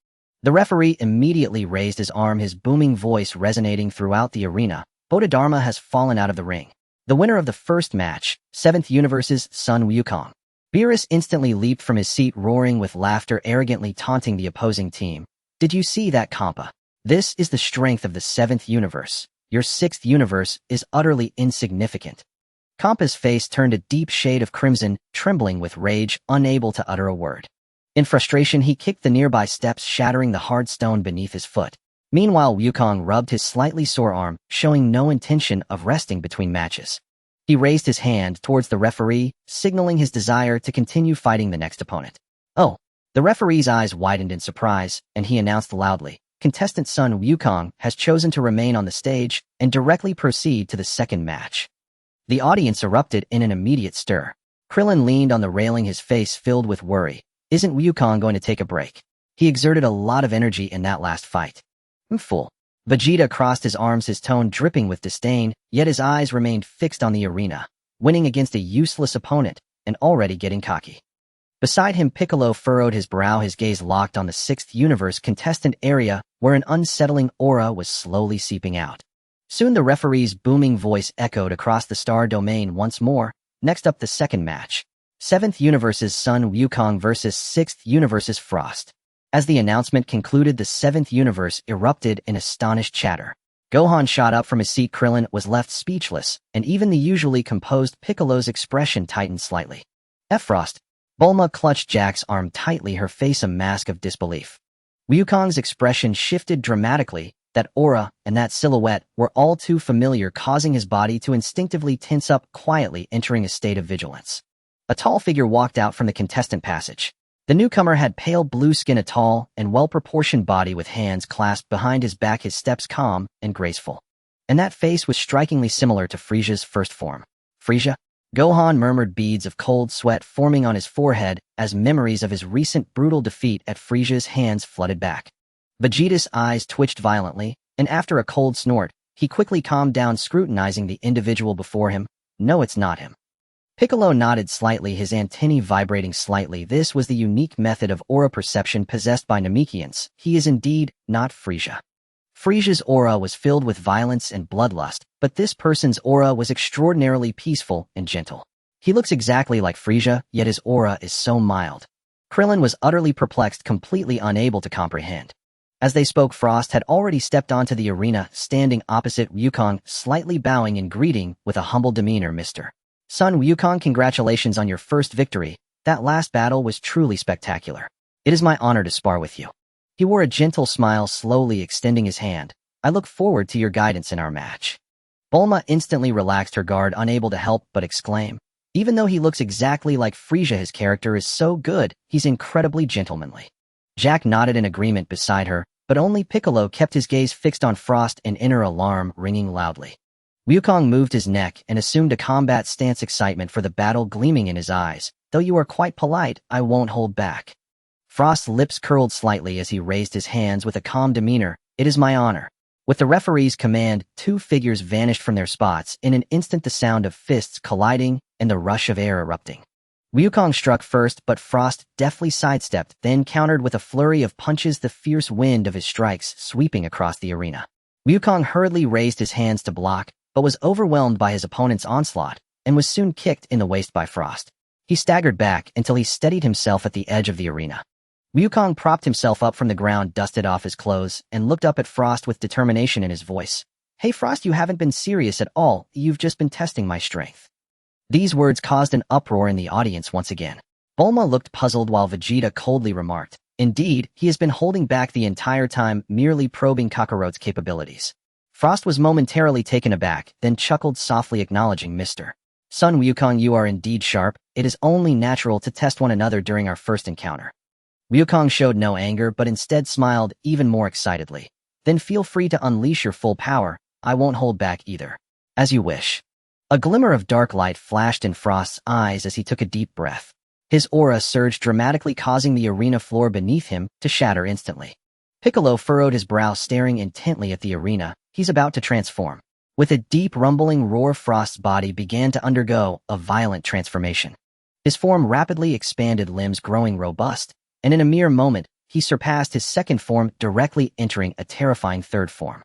The referee immediately raised his arm, his booming voice resonating throughout the arena. "Bodhidharma has fallen out of the ring. The winner of the first match, 7th Universe's Sun Wukong." Beerus instantly leaped from his seat, roaring with laughter, arrogantly taunting the opposing team. "Did you see that, Kampa? This is the strength of the 7th Universe. Your 6th Universe is utterly insignificant." Kampa's face turned a deep shade of crimson, trembling with rage, unable to utter a word. In frustration, he kicked the nearby steps, shattering the hard stone beneath his foot. Meanwhile, Wukong rubbed his slightly sore arm, showing no intention of resting between matches. He raised his hand towards the referee, signaling his desire to continue fighting the next opponent. "Oh." The referee's eyes widened in surprise, and he announced loudly, "Contestant Sun Wukong has chosen to remain on the stage and directly proceed to the second match." The audience erupted in an immediate stir. Krillin leaned on the railing, his face filled with worry. Isn't Wukong going to take a break? He exerted a lot of energy in that last fight. Fool. Vegeta crossed his arms, his tone dripping with disdain, yet his eyes remained fixed on the arena. Winning against a useless opponent, and already getting cocky. Beside him, Piccolo furrowed his brow, his gaze locked on the 6th Universe contestant area, where an unsettling aura was slowly seeping out. Soon the referee's booming voice echoed across the star domain once more. "Next up, the second match. 7th Universe's Sun Wukong versus 6th Universe's Frost. As the announcement concluded, the 7th Universe erupted in astonished chatter. Gohan shot up from his seat. Krillin was left speechless, and even the usually composed Piccolo's expression tightened slightly. Frost. Bulma clutched Jack's arm tightly, her face a mask of disbelief. Wukong's expression shifted dramatically. That aura and that silhouette were all too familiar, causing his body to instinctively tense up, quietly entering a state of vigilance. A tall figure walked out from the contestant passage. The newcomer had pale blue skin, a tall and well-proportioned body with hands clasped behind his back, his steps calm and graceful. And that face was strikingly similar to Frisia's first form. Frisia? Gohan murmured, beads of cold sweat forming on his forehead as memories of his recent brutal defeat at Frisia's hands flooded back. Vegeta's eyes twitched violently, and after a cold snort, he quickly calmed down, scrutinizing the individual before him. No, it's not him. Piccolo nodded slightly, his antennae vibrating slightly. This was the unique method of aura perception possessed by Namekians. He is indeed not Frisia. Frisia's aura was filled with violence and bloodlust, but this person's aura was extraordinarily peaceful and gentle. He looks exactly like Frisia, yet his aura is so mild. Krillin was utterly perplexed, completely unable to comprehend. As they spoke, Frost had already stepped onto the arena, standing opposite Wukong, slightly bowing in greeting with a humble demeanor. Mr. Sun Wukong, congratulations on your first victory. That last battle was truly spectacular. It is my honor to spar with you. He wore a gentle smile, slowly extending his hand. I look forward to your guidance in our match. Bulma instantly relaxed her guard, unable to help but exclaim. Even though he looks exactly like Frisia, his character is so good, he's incredibly gentlemanly. Jack nodded in agreement beside her, but only Piccolo kept his gaze fixed on Frost, an inner alarm ringing loudly. Wukong moved his neck and assumed a combat stance, excitement for the battle gleaming in his eyes. Though you are quite polite, I won't hold back. Frost's lips curled slightly as he raised his hands with a calm demeanor. It is my honor. With the referee's command, two figures vanished from their spots. In an instant, the sound of fists colliding and the rush of air erupting. Wukong struck first, but Frost deftly sidestepped, then countered with a flurry of punches, the fierce wind of his strikes sweeping across the arena. Wukong hurriedly raised his hands to block, but was overwhelmed by his opponent's onslaught, and was soon kicked in the waist by Frost. He staggered back until he steadied himself at the edge of the arena. Wukong propped himself up from the ground, dusted off his clothes, and looked up at Frost with determination in his voice. Hey Frost, you haven't been serious at all, you've just been testing my strength. These words caused an uproar in the audience once again. Bulma looked puzzled while Vegeta coldly remarked, indeed, he has been holding back the entire time, merely probing Kakarot's capabilities. Frost was momentarily taken aback, then chuckled softly, acknowledging Mr. Sun Wukong, you are indeed sharp. It is only natural to test one another during our first encounter. Wukong showed no anger, but instead smiled even more excitedly. Then feel free to unleash your full power. I won't hold back either. As you wish. A glimmer of dark light flashed in Frost's eyes as he took a deep breath. His aura surged dramatically, causing the arena floor beneath him to shatter instantly. Piccolo furrowed his brow, staring intently at the arena. He's about to transform. With a deep rumbling roar, Frost's body began to undergo a violent transformation. His form rapidly expanded, limbs growing robust, and in a mere moment, he surpassed his second form, directly entering a terrifying third form.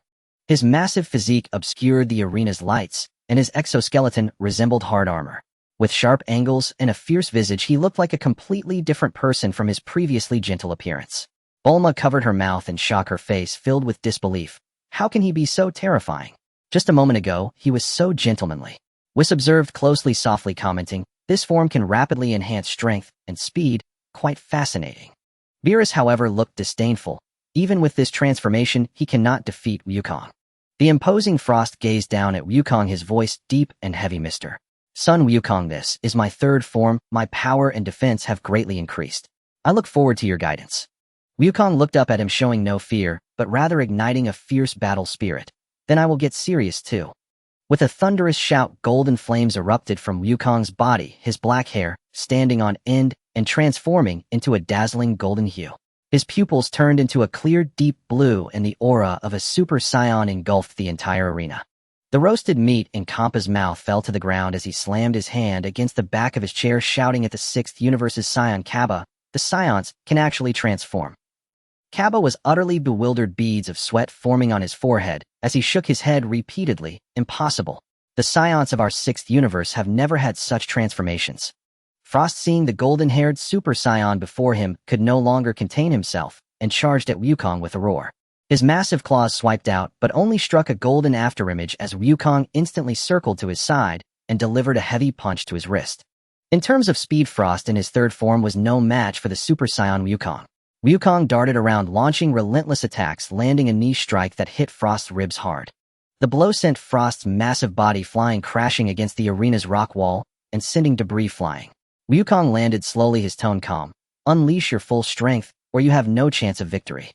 His massive physique obscured the arena's lights, and his exoskeleton resembled hard armor. With sharp angles and a fierce visage, he looked like a completely different person from his previously gentle appearance. Bulma covered her mouth in shock, her face filled with disbelief. How can he be so terrifying? Just a moment ago, he was so gentlemanly. Whis observed closely, softly commenting, this form can rapidly enhance strength and speed, quite fascinating. Beerus, however, looked disdainful. Even with this transformation, he cannot defeat Wukong. The imposing Frost gazed down at Wukong, his voice deep and heavy. Mr. Sun Wukong, this is my third form. My power and defense have greatly increased. I look forward to your guidance. Wukong looked up at him, showing no fear, but rather igniting a fierce battle spirit. Then I will get serious too. With a thunderous shout, golden flames erupted from Wukong's body, his black hair standing on end and transforming into a dazzling golden hue. His pupils turned into a clear, deep blue, and the aura of a Super Saiyan engulfed the entire arena. The roasted meat in Kampa's mouth fell to the ground as he slammed his hand against the back of his chair, shouting at the 6th Universe's Saiyan. Kaba, the Saiyans can actually transform. Kaba was utterly bewildered, beads of sweat forming on his forehead as he shook his head repeatedly. Impossible. The Saiyans of our 6th universe have never had such transformations. Frost, seeing the golden-haired Super Saiyan before him, could no longer contain himself and charged at Wukong with a roar. His massive claws swiped out, but only struck a golden afterimage as Wukong instantly circled to his side and delivered a heavy punch to his wrist. In terms of speed, Frost in his third form was no match for the Super Saiyan Wukong. Wukong darted around, launching relentless attacks, landing a knee strike that hit Frost's ribs hard. The blow sent Frost's massive body flying, crashing against the arena's rock wall and sending debris flying. Wukong landed slowly, his tone calm. "Unleash your full strength, or you have no chance of victory."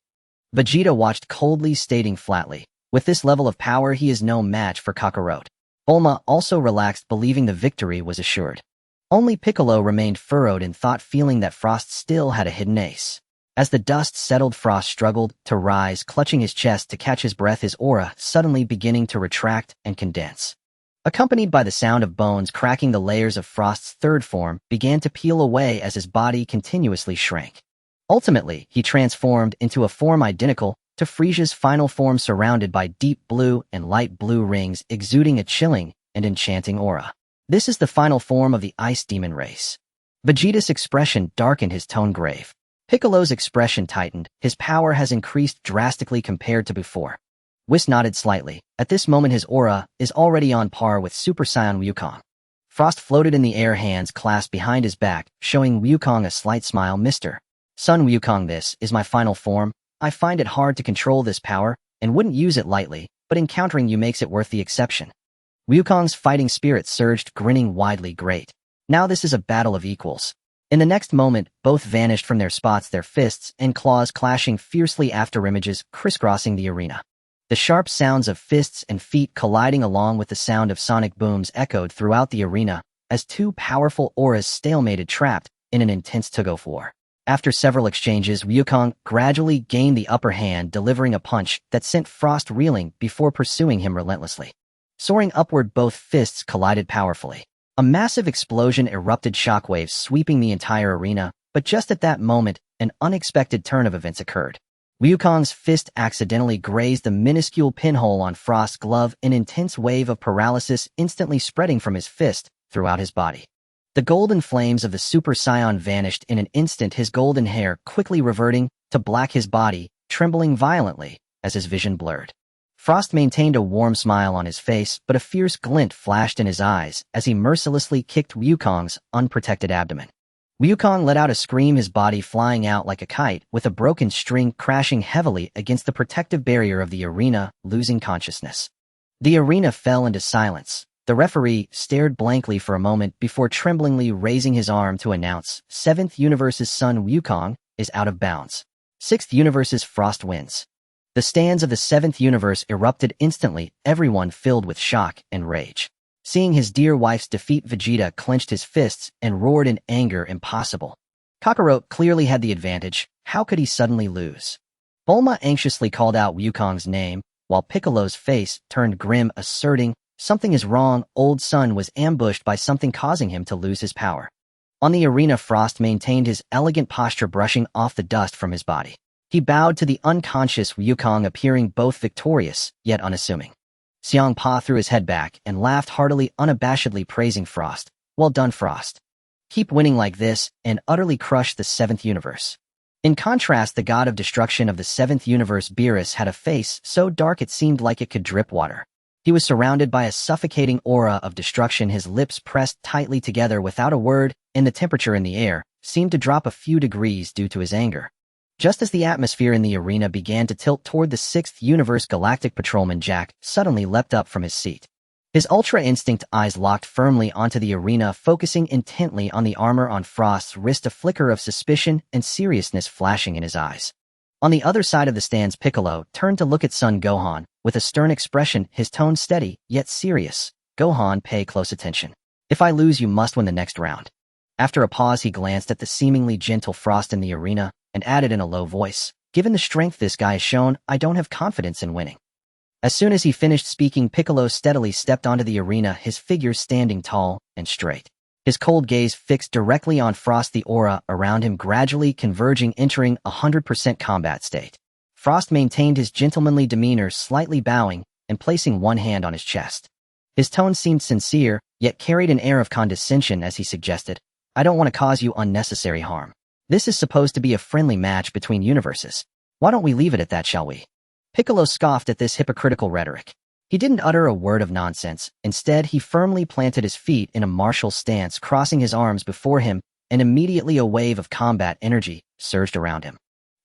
Vegeta watched coldly, stating flatly, "With this level of power, he is no match for Kakarot." Bulma also relaxed, believing the victory was assured. Only Piccolo remained furrowed in thought, feeling that Frost still had a hidden ace. As the dust settled, Frost struggled to rise, clutching his chest to catch his breath, his aura suddenly beginning to retract and condense. Accompanied by the sound of bones cracking, the layers of Frost's third form began to peel away as his body continuously shrank. Ultimately, he transformed into a form identical to Frieza's final form, surrounded by deep blue and light blue rings, exuding a chilling and enchanting aura. This is the final form of the Ice Demon race. Vegeta's expression darkened, his tone grave. Piccolo's expression tightened. His power has increased drastically compared to before. Whis nodded slightly. At this moment, his aura is already on par with Super Saiyan Wukong. Frost floated in the air, hands clasped behind his back, showing Wukong a slight smile. "Mr. Son Wukong, this is my final form. I find it hard to control this power and wouldn't use it lightly, but encountering you makes it worth the exception." Wukong's fighting spirit surged, grinning widely. "Great. Now this is a battle of equals." In the next moment, both vanished from their spots, their fists and claws clashing fiercely, afterimages crisscrossing the arena. The sharp sounds of fists and feet colliding along with the sound of sonic booms echoed throughout the arena as two powerful auras stalemated, trapped in an intense tug-of-war. After several exchanges, Wukong gradually gained the upper hand, delivering a punch that sent Frost reeling before pursuing him relentlessly. Soaring upward, both fists collided powerfully. A massive explosion erupted, shockwaves sweeping the entire arena, but just at that moment, an unexpected turn of events occurred. Wukong's fist accidentally grazed the minuscule pinhole on Frost's glove, an intense wave of paralysis instantly spreading from his fist throughout his body. The golden flames of the Super Saiyan vanished in an instant, his golden hair quickly reverting to black, his body trembling violently as his vision blurred. Frost maintained a warm smile on his face, but a fierce glint flashed in his eyes as he mercilessly kicked Wukong's unprotected abdomen. Wukong let out a scream, his body flying out like a kite, with a broken string crashing heavily against the protective barrier of the arena, losing consciousness. The arena fell into silence. The referee stared blankly for a moment before tremblingly raising his arm to announce, "Seventh Universe's son Wukong is out of bounds. Sixth Universe's Frost wins." The stands of the Seventh Universe erupted instantly, everyone filled with shock and rage. Seeing his dear wife's defeat, Vegeta clenched his fists and roared in anger, "Impossible. Kakarot clearly had the advantage. How could he suddenly lose?" Bulma anxiously called out Wukong's name, while Piccolo's face turned grim, asserting, "Something is wrong. Old Son was ambushed by something, causing him to lose his power." On the arena, Frost maintained his elegant posture, brushing off the dust from his body. He bowed to the unconscious Wukong, appearing both victorious yet unassuming. Xiang Pa threw his head back and laughed heartily, unabashedly praising Frost. "Well done, Frost. Keep winning like this and utterly crush the Seventh Universe." In contrast, the god of destruction of the Seventh Universe, Beerus, had a face so dark it seemed like it could drip water. He was surrounded by a suffocating aura of destruction, his lips pressed tightly together without a word, and the temperature in the air seemed to drop a few degrees due to his anger. Just as the atmosphere in the arena began to tilt toward the Sixth Universe, Galactic Patrolman Jack suddenly leapt up from his seat. His Ultra Instinct eyes locked firmly onto the arena, focusing intently on the armor on Frost's wrist, a flicker of suspicion and seriousness flashing in his eyes. On the other side of the stands, Piccolo turned to look at son Gohan with a stern expression, his tone steady yet serious. "Gohan, pay close attention. If I lose, you must win the next round." After a pause, he glanced at the seemingly gentle Frost in the arena and added in a low voice, "Given the strength this guy has shown, I don't have confidence in winning." As soon as he finished speaking, Piccolo steadily stepped onto the arena, his figure standing tall and straight. His cold gaze fixed directly on Frost, the aura around him gradually converging, entering 100% combat state. Frost maintained his gentlemanly demeanor, slightly bowing and placing one hand on his chest. His tone seemed sincere, yet carried an air of condescension as he suggested, I don't want to cause you unnecessary harm. This is supposed to be a friendly match between universes. Why don't we leave it at that, shall we? Piccolo scoffed at this hypocritical rhetoric. He didn't utter a word of nonsense. Instead, he firmly planted his feet in a martial stance, crossing his arms before him, and immediately a wave of combat energy surged around him.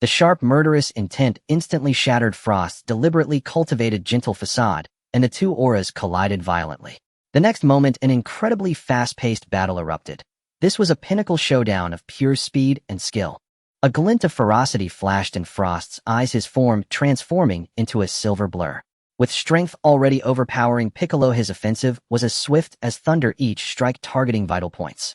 The sharp, murderous intent instantly shattered Frost's deliberately cultivated gentle facade, and the two auras collided violently. The next moment, an incredibly fast-paced battle erupted. This was a pinnacle showdown of pure speed and skill. A glint of ferocity flashed in Frost's eyes, his form transforming into a silver blur. With strength already overpowering Piccolo, his offensive was as swift as thunder, each strike targeting vital points.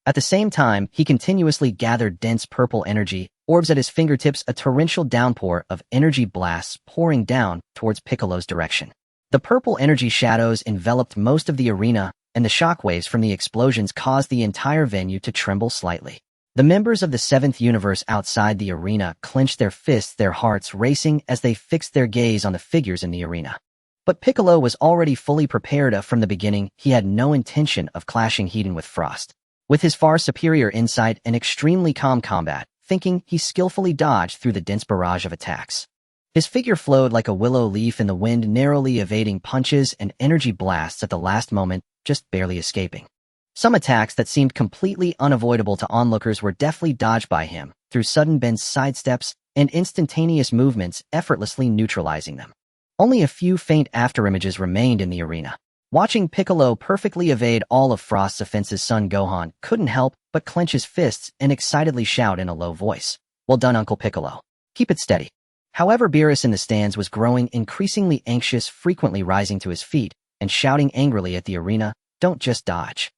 At the same time, he continuously gathered dense purple energy, orbs at his fingertips, a torrential downpour of energy blasts pouring down towards Piccolo's direction. The purple energy shadows enveloped most of the arena, and the shockwaves from the explosions caused the entire venue to tremble slightly. The members of the seventh universe outside the arena clenched their fists, their hearts racing as they fixed their gaze on the figures in the arena. But Piccolo was already fully prepared. From the beginning, he had no intention of clashing head-on with Frost. With his far superior insight and extremely calm combat thinking, he skillfully dodged through the dense barrage of attacks. His figure flowed like a willow leaf in the wind, narrowly evading punches and energy blasts at the last moment, just barely escaping. Some attacks that seemed completely unavoidable to onlookers were deftly dodged by him, through sudden bends, sidesteps, and instantaneous movements, effortlessly neutralizing them. Only a few faint afterimages remained in the arena. Watching Piccolo perfectly evade all of Frost's offenses, son Gohan couldn't help but clench his fists and excitedly shout in a low voice, "Well done, Uncle Piccolo. Keep it steady." However, Beerus in the stands was growing increasingly anxious, frequently rising to his feet and shouting angrily at the arena, "Don't just dodge.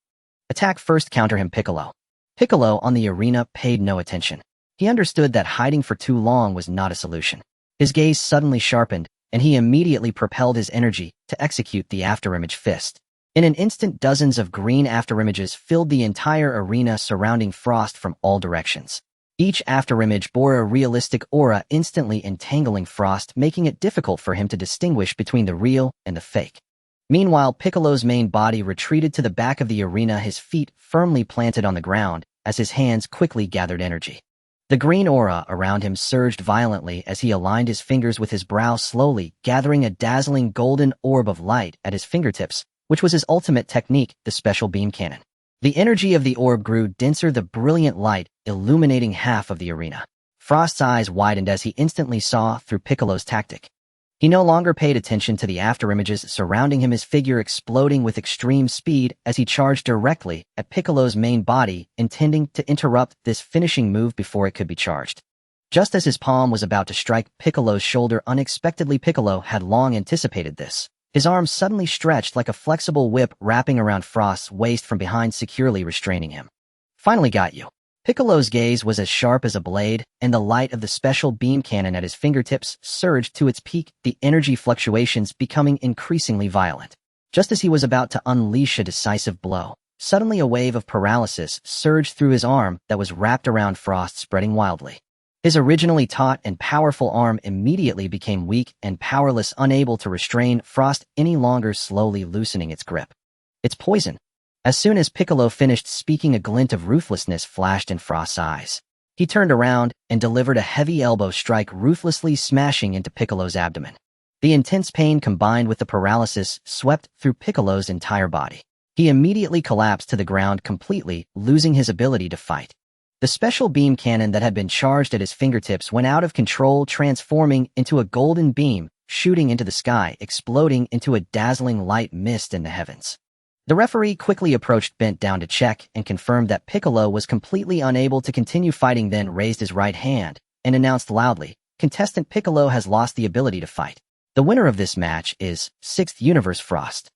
Attack first, counter him, Piccolo." Piccolo on the arena paid no attention. He understood that hiding for too long was not a solution. His gaze suddenly sharpened, and he immediately propelled his energy to execute the afterimage fist. In an instant, dozens of green afterimages filled the entire arena, surrounding Frost from all directions. Each afterimage bore a realistic aura, instantly entangling Frost, making it difficult for him to distinguish between the real and the fake. Meanwhile, Piccolo's main body retreated to the back of the arena, his feet firmly planted on the ground, as his hands quickly gathered energy. The green aura around him surged violently as he aligned his fingers with his brow, slowly gathering a dazzling golden orb of light at his fingertips, which was his ultimate technique, the special beam cannon. The energy of the orb grew denser, the brilliant light illuminating half of the arena. Frost's eyes widened as he instantly saw through Piccolo's tactic. He no longer paid attention to the afterimages surrounding him, his figure exploding with extreme speed as he charged directly at Piccolo's main body, intending to interrupt this finishing move before it could be charged. Just as his palm was about to strike Piccolo's shoulder, unexpectedly, Piccolo had long anticipated this. His arm suddenly stretched like a flexible whip, wrapping around Frost's waist from behind, securely restraining him. "Finally got you." Piccolo's gaze was as sharp as a blade, and the light of the special beam cannon at his fingertips surged to its peak, the energy fluctuations becoming increasingly violent. Just as he was about to unleash a decisive blow, suddenly a wave of paralysis surged through his arm that was wrapped around Frost, spreading wildly. His originally taut and powerful arm immediately became weak and powerless, unable to restrain Frost any longer, slowly loosening its grip. "It's poison." As soon as Piccolo finished speaking, a glint of ruthlessness flashed in Frost's eyes. He turned around and delivered a heavy elbow strike, ruthlessly smashing into Piccolo's abdomen. The intense pain combined with the paralysis swept through Piccolo's entire body. He immediately collapsed to the ground, completely losing his ability to fight. The special beam cannon that had been charged at his fingertips went out of control, transforming into a golden beam, shooting into the sky, exploding into a dazzling light mist in the heavens. The referee quickly approached, bent down to check, and confirmed that Piccolo was completely unable to continue fighting, then raised his right hand and announced loudly, "Contestant Piccolo has lost the ability to fight. The winner of this match is 6th Universe Frost."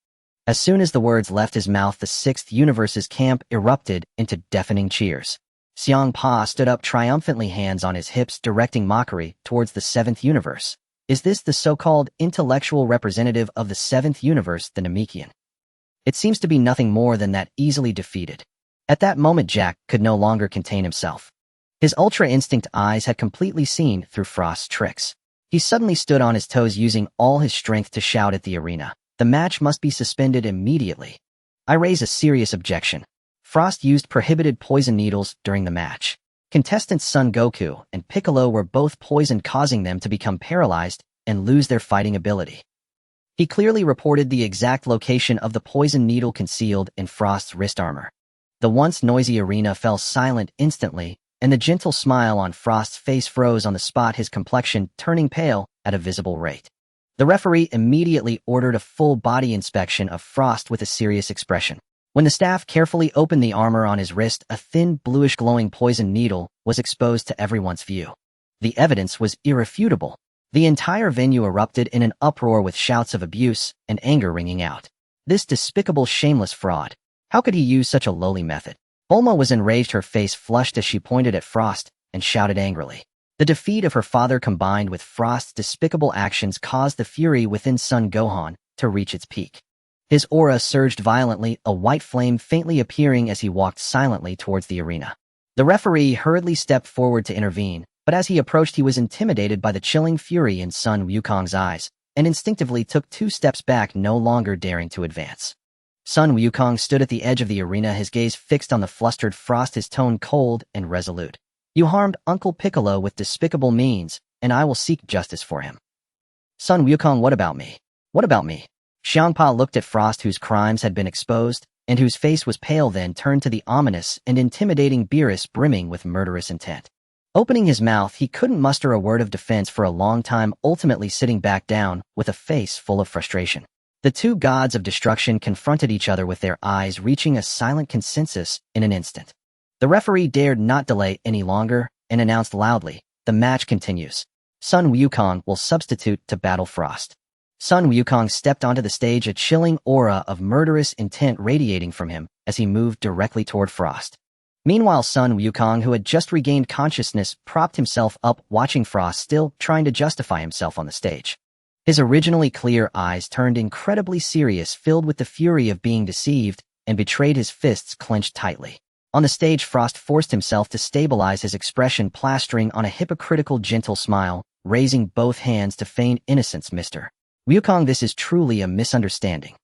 As soon as the words left his mouth, the 6th Universe's camp erupted into deafening cheers. Xiang Pa stood up triumphantly, hands on his hips, directing mockery towards the 7th Universe. "Is this the so-called intellectual representative of the 7th Universe, the Namekian? It seems to be nothing more than that, easily defeated." At that moment, Jack could no longer contain himself. His ultra-instinct eyes had completely seen through Frost's tricks. He suddenly stood on his toes, using all his strength to shout at the arena, "The match must be suspended immediately. I raise a serious objection." Frost used prohibited poison needles during the match. Contestants Son Goku and Piccolo were both poisoned, causing them to become paralyzed and lose their fighting ability. He clearly reported the exact location of the poison needle concealed in Frost's wrist armor. The once noisy arena fell silent instantly, and the gentle smile on Frost's face froze on the spot, his complexion turning pale at a visible rate. The referee immediately ordered a full-body inspection of Frost with a serious expression. When the staff carefully opened the armor on his wrist, a thin, bluish glowing poison needle was exposed to everyone's view. The evidence was irrefutable. The entire venue erupted in an uproar with shouts of abuse and anger ringing out. This despicable, shameless fraud. How could he use such a lowly method? Bulma was enraged, her face flushed as she pointed at Frost and shouted angrily. The defeat of her father combined with Frost's despicable actions caused the fury within Son Gohan to reach its peak. His aura surged violently, a white flame faintly appearing as he walked silently towards the arena. The referee hurriedly stepped forward to intervene, but as he approached he was intimidated by the chilling fury in Sun Wukong's eyes, and instinctively took 2 steps back, no longer daring to advance. Sun Wukong stood at the edge of the arena, his gaze fixed on the flustered Frost, his tone cold and resolute. "You harmed Uncle Piccolo with despicable means, and I will seek justice for him." "Sun Wukong, what about me? What about me?" Xiangpa looked at Frost, whose crimes had been exposed, and whose face was pale, then turned to the ominous and intimidating Beerus, brimming with murderous intent. Opening his mouth, he couldn't muster a word of defense for a long time, ultimately sitting back down with a face full of frustration. The 2 gods of destruction confronted each other with their eyes reaching a silent consensus in an instant. The referee dared not delay any longer and announced loudly, "The match continues. Sun Wukong will substitute to battle Frost." Sun Wukong stepped onto the stage, a chilling aura of murderous intent radiating from him as he moved directly toward Frost. Meanwhile, Sun Wukong, who had just regained consciousness, propped himself up, watching Frost, still trying to justify himself on the stage. His originally clear eyes turned incredibly serious, filled with the fury of being deceived, and betrayed, his fists clenched tightly. On the stage, Frost forced himself to stabilize his expression, plastering on a hypocritical, gentle smile, raising both hands to feign innocence. "Mr. Wukong, this is truly a misunderstanding.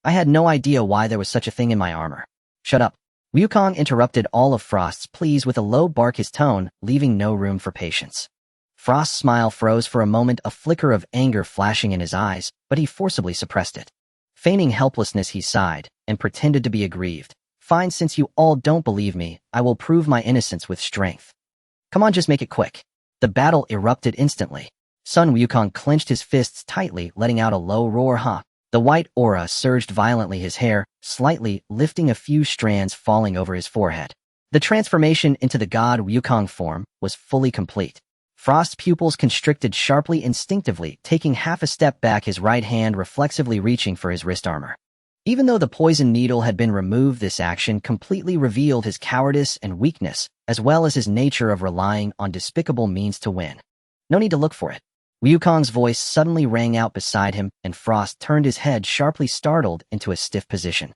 I had no idea why there was such a thing in my armor." "Shut up." Wukong interrupted all of Frost's pleas with a low bark, his tone leaving no room for patience. Frost's smile froze for a moment, a flicker of anger flashing in his eyes, but he forcibly suppressed it. Feigning helplessness, he sighed and pretended to be aggrieved. "Fine, since you all don't believe me, I will prove my innocence with strength. Come on, just make it quick." The battle erupted instantly. Sun Wukong clenched his fists tightly, letting out a low roar. "Ha!" The white aura surged violently, his hair slightly lifting, a few strands falling over his forehead. The transformation into the god Wukong form was fully complete. Frost's pupils constricted sharply, instinctively taking half a step back, his right hand reflexively reaching for his wrist armor. Even though the poison needle had been removed, this action completely revealed his cowardice and weakness, as well as his nature of relying on despicable means to win. "No need to look for it." Wukong's voice suddenly rang out beside him, and Frost turned his head, sharply, startled into a stiff position.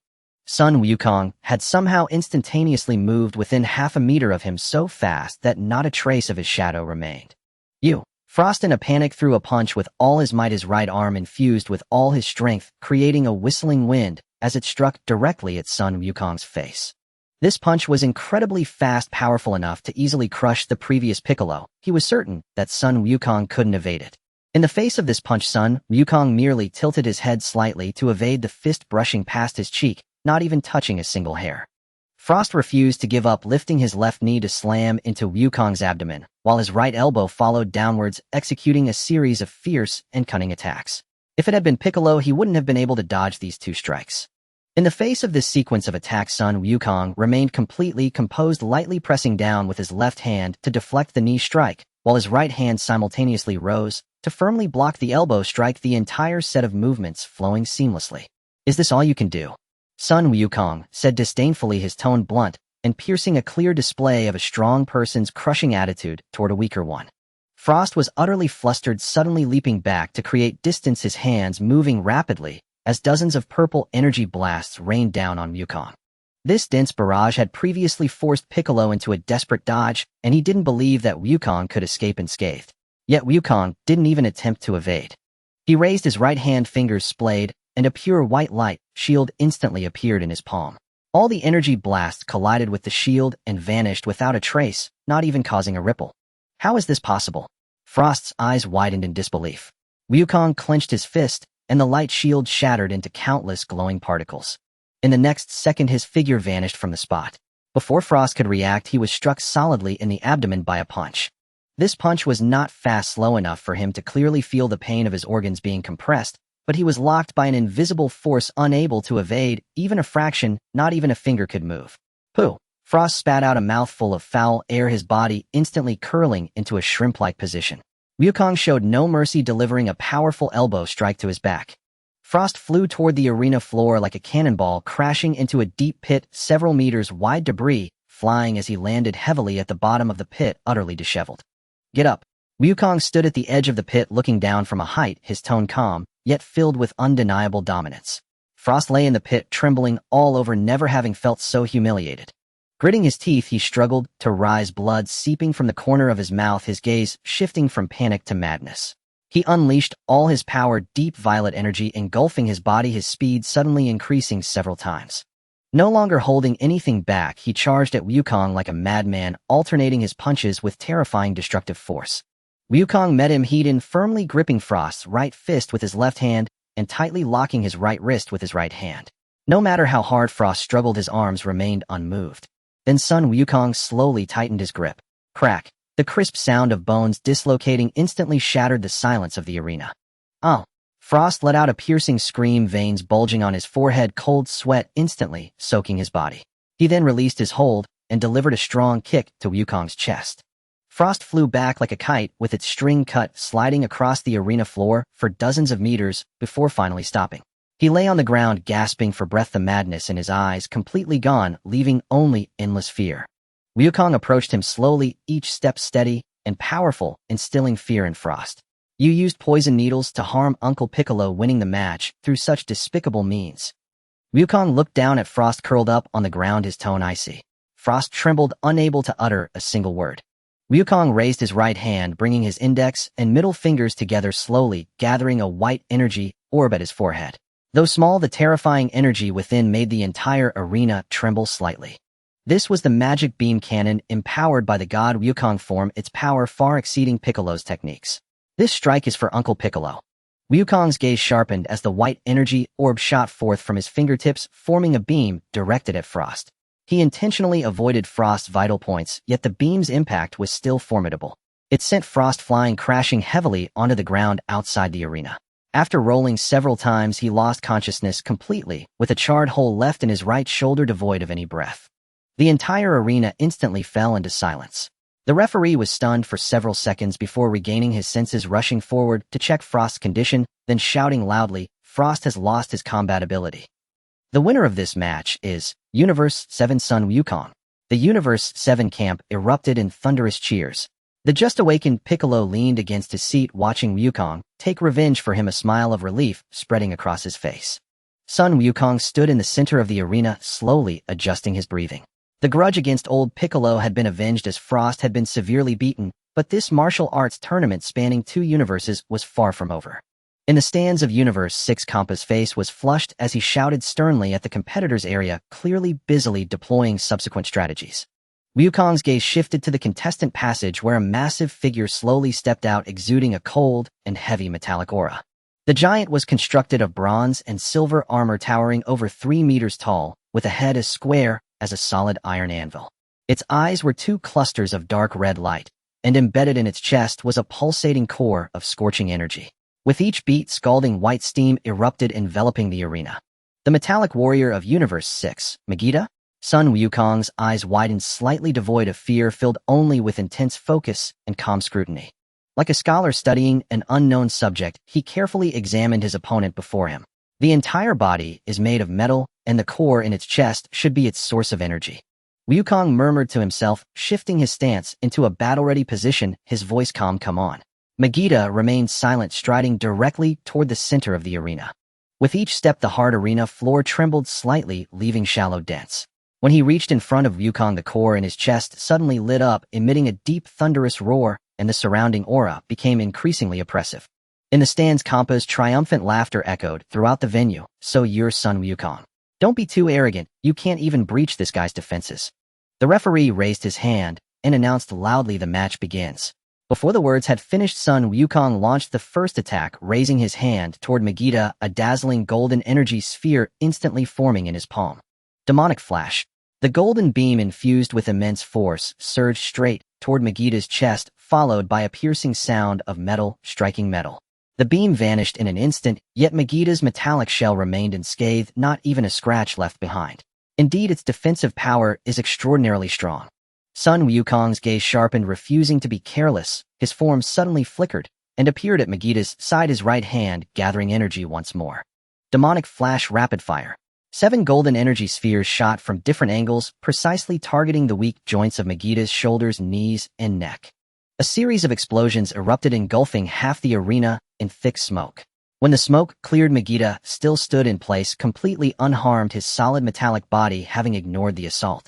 Sun Wukong had somehow instantaneously moved within half a meter of him, so fast that not a trace of his shadow remained. "You!" Frost, in a panic, threw a punch with all his might, his right arm infused with all his strength, creating a whistling wind as it struck directly at Sun Wukong's face. This punch was incredibly fast, powerful enough to easily crush the previous Piccolo. He was certain that Sun Wukong couldn't evade it. In the face of this punch, Sun Wukong merely tilted his head slightly to evade the fist brushing past his cheek, not even touching a single hair. Frost refused to give up, lifting his left knee to slam into Wukong's abdomen, while his right elbow followed downwards, executing a series of fierce and cunning attacks. If it had been Piccolo, he wouldn't have been able to dodge these 2 strikes. In the face of this sequence of attacks, Sun Wukong remained completely composed, lightly pressing down with his left hand to deflect the knee strike, while his right hand simultaneously rose to firmly block the elbow strike, the entire set of movements flowing seamlessly. "Is this all you can do?" Sun Wukong said disdainfully, his tone blunt and piercing, a clear display of a strong person's crushing attitude toward a weaker one. Frost was utterly flustered, suddenly leaping back to create distance, his hands moving rapidly as dozens of purple energy blasts rained down on Wukong. This dense barrage had previously forced Piccolo into a desperate dodge, and he didn't believe that Wukong could escape unscathed. Yet Wukong didn't even attempt to evade. He raised his right hand, fingers splayed, and a pure white light shield instantly appeared in his palm. All the energy blasts collided with the shield and vanished without a trace, not even causing a ripple. How is this possible? Frost's eyes widened in disbelief. Wukong clenched his fist, and the light shield shattered into countless glowing particles. In the next second, his figure vanished from the spot. Before Frost could react, he was struck solidly in the abdomen by a punch. This punch was not slow enough for him to clearly feel the pain of his organs being compressed, but he was locked by an invisible force, unable to evade even a fraction. Not even a finger could move. Pooh! Frost spat out a mouthful of foul air, his body instantly curling into a shrimp-like position. Wukong showed no mercy, delivering a powerful elbow strike to his back. Frost flew toward the arena floor like a cannonball, crashing into a deep pit several meters wide, debris flying as he landed heavily at the bottom of the pit, utterly disheveled. Get up! Wukong stood at the edge of the pit, looking down from a height, his tone calm, yet filled with undeniable dominance. Frost lay in the pit, trembling all over, never having felt so humiliated. Gritting his teeth, he struggled to rise, blood seeping from the corner of his mouth, his gaze shifting from panic to madness. He unleashed all his power, deep violet energy engulfing his body, his speed suddenly increasing several times. No longer holding anything back, he charged at Wukong like a madman, alternating his punches with terrifying destructive force. Wukong met him head in, firmly gripping Frost's right fist with his left hand and tightly locking his right wrist with his right hand. No matter how hard Frost struggled, his arms remained unmoved. Then Sun Wukong slowly tightened his grip. Crack! The crisp sound of bones dislocating instantly shattered the silence of the arena. Oh! Frost let out a piercing scream, veins bulging on his forehead, cold sweat instantly soaking his body. He then released his hold and delivered a strong kick to Wukong's chest. Frost flew back like a kite, with its string cut sliding across the arena floor for dozens of meters before finally stopping. He lay on the ground, gasping for breath, the madness in his eyes completely gone, leaving only endless fear. Wukong approached him slowly, each step steady and powerful, instilling fear in Frost. You used poison needles to harm Uncle Piccolo, winning the match through such despicable means. Wukong looked down at Frost curled up on the ground, his tone icy. Frost trembled, unable to utter a single word. Wukong raised his right hand, bringing his index and middle fingers together slowly, gathering a white energy orb at his forehead. Though small, the terrifying energy within made the entire arena tremble slightly. This was the magic beam cannon empowered by the god Wukong form, its power far exceeding Piccolo's techniques. This strike is for Uncle Piccolo. Wukong's gaze sharpened as the white energy orb shot forth from his fingertips, forming a beam directed at Frost. He intentionally avoided Frost's vital points, yet the beam's impact was still formidable. It sent Frost flying, crashing heavily onto the ground outside the arena. After rolling several times, he lost consciousness completely, with a charred hole left in his right shoulder devoid of any breath. The entire arena instantly fell into silence. The referee was stunned for several seconds before regaining his senses, rushing forward to check Frost's condition, then shouting loudly, "Frost has lost his combat ability." The winner of this match is Universe 7 Sun Wukong. The Universe 7 camp erupted in thunderous cheers. The just-awakened Piccolo leaned against his seat, watching Wukong take revenge for him, a smile of relief spreading across his face. Sun Wukong stood in the center of the arena, slowly adjusting his breathing. The grudge against old Piccolo had been avenged as Frost had been severely beaten, but this martial arts tournament spanning 2 universes was far from over. In the stands of Universe 6, Campa's face was flushed as he shouted sternly at the competitors' area, clearly busily deploying subsequent strategies. Wukong's gaze shifted to the contestant passage, where a massive figure slowly stepped out, exuding a cold and heavy metallic aura. The giant was constructed of bronze and silver armor, towering over 3 meters tall, with a head as square as a solid iron anvil. Its eyes were 2 clusters of dark red light, and embedded in its chest was a pulsating core of scorching energy. With each beat, scalding white steam erupted, enveloping the arena. The metallic warrior of Universe 6, Vegeta? Sun Wukong's eyes widened, slightly devoid of fear, filled only with intense focus and calm scrutiny. Like a scholar studying an unknown subject, he carefully examined his opponent before him. The entire body is made of metal, and the core in its chest should be its source of energy. Wukong murmured to himself, shifting his stance into a battle-ready position, his voice calm. Come on. Vegeta remained silent, striding directly toward the center of the arena. With each step, the hard arena floor trembled slightly, leaving shallow dents. When he reached in front of Wukong, the core in his chest suddenly lit up, emitting a deep, thunderous roar, and the surrounding aura became increasingly oppressive. In the stands, Campa's triumphant laughter echoed throughout the venue. So you're Sun Wukong. Don't be too arrogant, you can't even breach this guy's defenses. The referee raised his hand and announced loudly the match begins. Before the words had finished, Sun Wukong launched the first attack, raising his hand toward Vegeta, a dazzling golden energy sphere instantly forming in his palm. Demonic flash. The golden beam, infused with immense force, surged straight toward Vegeta's chest, followed by a piercing sound of metal striking metal. The beam vanished in an instant, yet Vegeta's metallic shell remained unscathed, not even a scratch left behind. Indeed, its defensive power is extraordinarily strong. Sun Wukong's gaze sharpened, refusing to be careless. His form suddenly flickered and appeared at Vegeta's side, his right hand gathering energy once more. Demonic flash, rapid fire. 7 golden energy spheres shot from different angles, precisely targeting the weak joints of Vegeta's shoulders, knees, and neck. A series of explosions erupted, engulfing half the arena in thick smoke. When the smoke cleared, Vegeta still stood in place, completely unharmed, his solid metallic body having ignored the assault.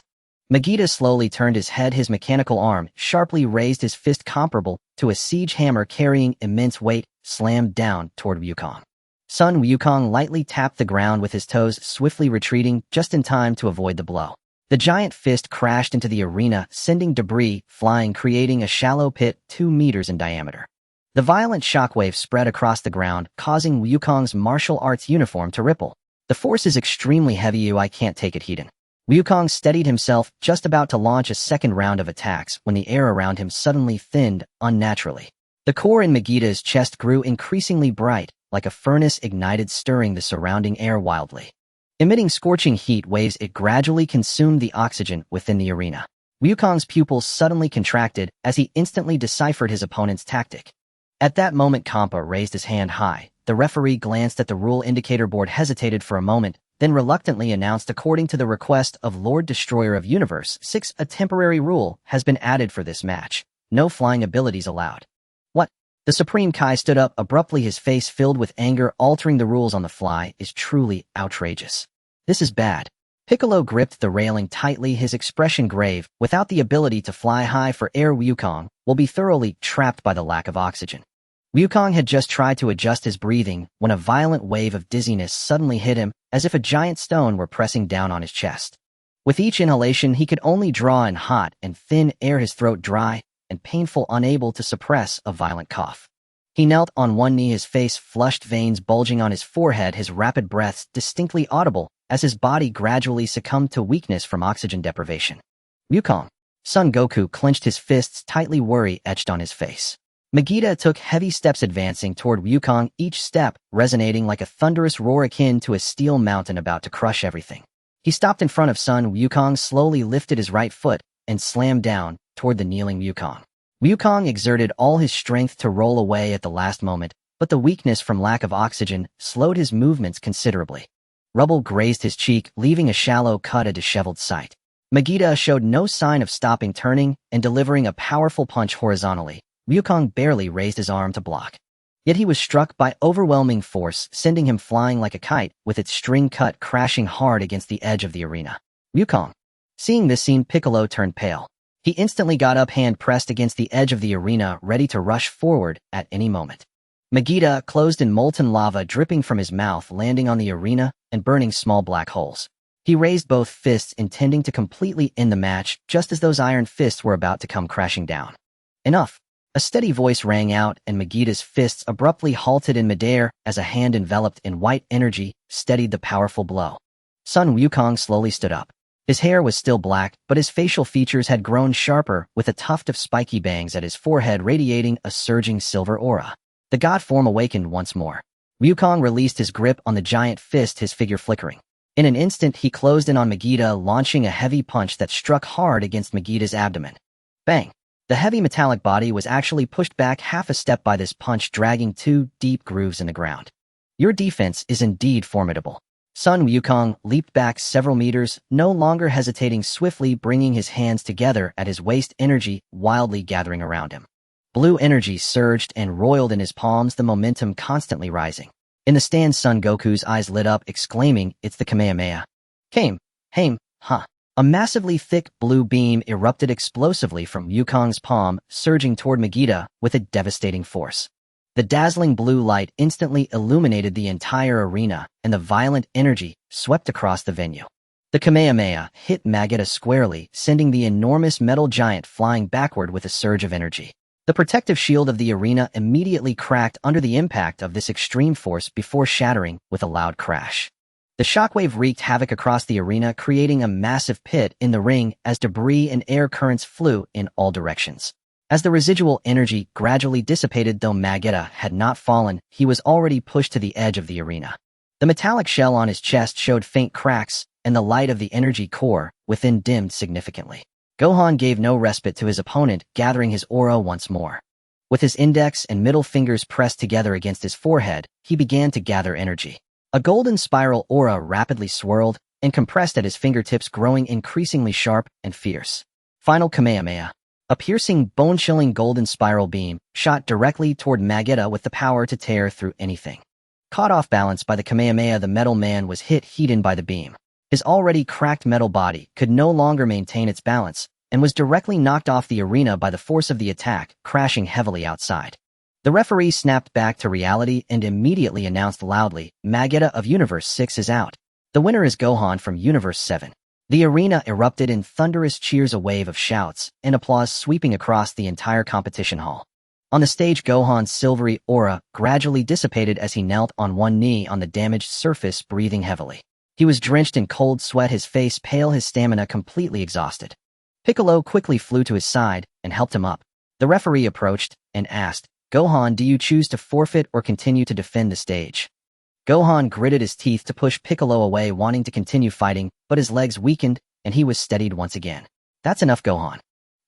Vegeta slowly turned his head, his mechanical arm sharply raised, his fist comparable to a siege hammer carrying immense weight, slammed down toward Wukong. Sun Wukong lightly tapped the ground with his toes, swiftly retreating just in time to avoid the blow. The giant fist crashed into the arena, sending debris flying, creating a shallow pit 2 meters in diameter. The violent shockwave spread across the ground, causing Wukong's martial arts uniform to ripple. The force is extremely heavy, I can't take it, Hedon. Wukong steadied himself, just about to launch a second round of attacks when the air around him suddenly thinned unnaturally. The core in Vegeta's chest grew increasingly bright, like a furnace ignited, stirring the surrounding air wildly. Emitting scorching heat waves, it gradually consumed the oxygen within the arena. Wukong's pupils suddenly contracted as he instantly deciphered his opponent's tactic. At that moment, Kampa raised his hand high. The referee glanced at the rule indicator board, hesitated for a moment, then reluctantly announced, according to the request of Lord Destroyer of Universe 6, a temporary rule has been added for this match. No flying abilities allowed. What? The Supreme Kai stood up abruptly, his face filled with anger. Altering the rules on the fly is truly outrageous. This is bad. Piccolo gripped the railing tightly, his expression grave. Without the ability to fly high for air, Wukong will be thoroughly trapped by the lack of oxygen. Wukong had just tried to adjust his breathing when a violent wave of dizziness suddenly hit him, as if a giant stone were pressing down on his chest. With each inhalation, he could only draw in hot and thin air, his throat dry and painful, unable to suppress a violent cough. He knelt on one knee, his face flushed, veins bulging on his forehead, his rapid breaths distinctly audible as his body gradually succumbed to weakness from oxygen deprivation. Wukong. Son Goku clenched his fists tightly, worry etched on his face. Vegeta took heavy steps, advancing toward Wukong, each step resonating like a thunderous roar akin to a steel mountain about to crush everything. He stopped in front of Sun Wukong, slowly lifted his right foot, and slammed down toward the kneeling Wukong. Wukong exerted all his strength to roll away at the last moment, but the weakness from lack of oxygen slowed his movements considerably. Rubble grazed his cheek, leaving a shallow cut, a disheveled sight. Vegeta showed no sign of stopping, turning and delivering a powerful punch horizontally. Wukong barely raised his arm to block. Yet he was struck by overwhelming force, sending him flying like a kite, with its string cut crashing hard against the edge of the arena. Wukong. Seeing this scene, Piccolo turned pale. He instantly got up, hand pressed against the edge of the arena, ready to rush forward at any moment. Vegeta closed in molten lava dripping from his mouth, landing on the arena and burning small black holes. He raised both fists, intending to completely end the match, just as those iron fists were about to come crashing down. Enough. A steady voice rang out, and Vegeta's fists abruptly halted in midair as a hand enveloped in white energy steadied the powerful blow. Sun Wukong slowly stood up. His hair was still black, but his facial features had grown sharper, with a tuft of spiky bangs at his forehead radiating a surging silver aura. The god form awakened once more. Wukong released his grip on the giant fist, his figure flickering. In an instant, he closed in on Vegeta, launching a heavy punch that struck hard against Vegeta's abdomen. Bang! The heavy metallic body was actually pushed back half a step by this punch, dragging 2 deep grooves in the ground. Your defense is indeed formidable. Sun Wukong leaped back several meters, no longer hesitating, swiftly bringing his hands together at his waist, energy wildly gathering around him. Blue energy surged and roiled in his palms, the momentum constantly rising. In the stand, Son Goku's eyes lit up, exclaiming, "It's the Kamehameha." Haim, ha! A massively thick blue beam erupted explosively from Wukong's palm, surging toward Vegeta with a devastating force. The dazzling blue light instantly illuminated the entire arena, and the violent energy swept across the venue. The Kamehameha hit Vegeta squarely, sending the enormous metal giant flying backward with a surge of energy. The protective shield of the arena immediately cracked under the impact of this extreme force before shattering with a loud crash. The shockwave wreaked havoc across the arena, creating a massive pit in the ring as debris and air currents flew in all directions. As the residual energy gradually dissipated, though Vegeta had not fallen, he was already pushed to the edge of the arena. The metallic shell on his chest showed faint cracks, and the light of the energy core within dimmed significantly. Gohan gave no respite to his opponent, gathering his aura once more. With his index and middle fingers pressed together against his forehead, he began to gather energy. A golden spiral aura rapidly swirled and compressed at his fingertips, growing increasingly sharp and fierce. Final Kamehameha. A piercing, bone-chilling golden spiral beam shot directly toward Vegeta with the power to tear through anything. Caught off balance by the Kamehameha, the metal man was hit by the beam. His already cracked metal body could no longer maintain its balance and was directly knocked off the arena by the force of the attack, crashing heavily outside. The referee snapped back to reality and immediately announced loudly, "Vegeta of Universe 6 is out. The winner is Gohan from Universe 7. The arena erupted in thunderous cheers, a wave of shouts and applause sweeping across the entire competition hall. On the stage, Gohan's silvery aura gradually dissipated as he knelt on one knee on the damaged surface, breathing heavily. He was drenched in cold sweat, his face pale, his stamina completely exhausted. Piccolo quickly flew to his side and helped him up. The referee approached and asked, "Gohan, do you choose to forfeit or continue to defend the stage?" Gohan gritted his teeth to push Piccolo away, wanting to continue fighting, but his legs weakened and he was steadied once again. "That's enough, Gohan."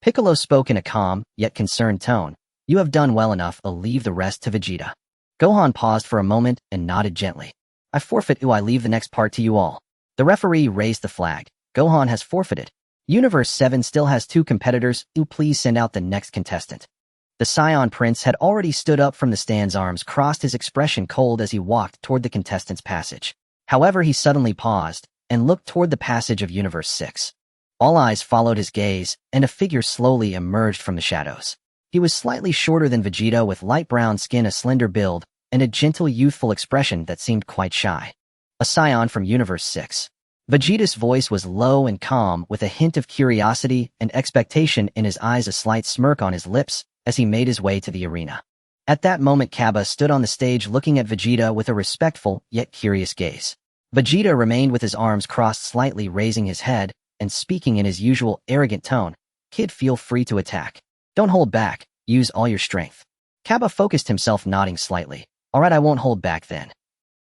Piccolo spoke in a calm, yet concerned tone. "You have done well enough, I'll leave the rest to Vegeta." Gohan paused for a moment and nodded gently. "I forfeit. I leave the next part to you all." The referee raised the flag. "Gohan has forfeited. Universe 7 still has 2 competitors. Please send out the next contestant." The Saiyan Prince had already stood up from the stands, arms crossed, his expression cold as he walked toward the contestants' passage. However, he suddenly paused and looked toward the passage of Universe 6. All eyes followed his gaze, and a figure slowly emerged from the shadows. He was slightly shorter than Vegeta, with light brown skin, a slender build, and a gentle, youthful expression that seemed quite shy. A Saiyan from Universe 6. Vegeta's voice was low and calm, with a hint of curiosity and expectation in his eyes, a slight smirk on his lips as he made his way to the arena. At that moment, Kaba stood on the stage looking at Vegeta with a respectful yet curious gaze. Vegeta remained with his arms crossed, slightly raising his head and speaking in his usual arrogant tone. "Kid, feel free to attack. Don't hold back, use all your strength." Kaba focused himself, nodding slightly. "Alright, I won't hold back then."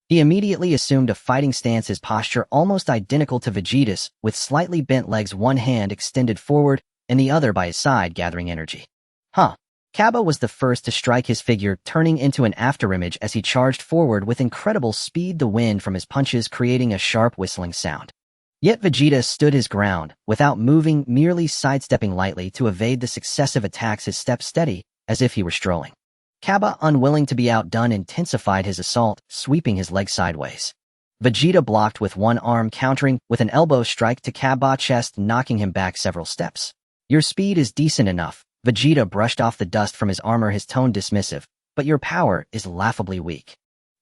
He immediately assumed a fighting stance, his posture almost identical to Vegeta's, with slightly bent legs, one hand extended forward and the other by his side, gathering energy. Kaba was the first to strike, his figure turning into an afterimage as he charged forward with incredible speed, the wind from his punches creating a sharp whistling sound. Yet Vegeta stood his ground, without moving, merely sidestepping lightly to evade the successive attacks, his step steady, as if he were strolling. Kaba, unwilling to be outdone, intensified his assault, sweeping his leg sideways. Vegeta blocked with one arm, countering with an elbow strike to Kaba's chest, knocking him back several steps. "Your speed is decent enough." Vegeta brushed off the dust from his armor, his tone dismissive, "but your power is laughably weak."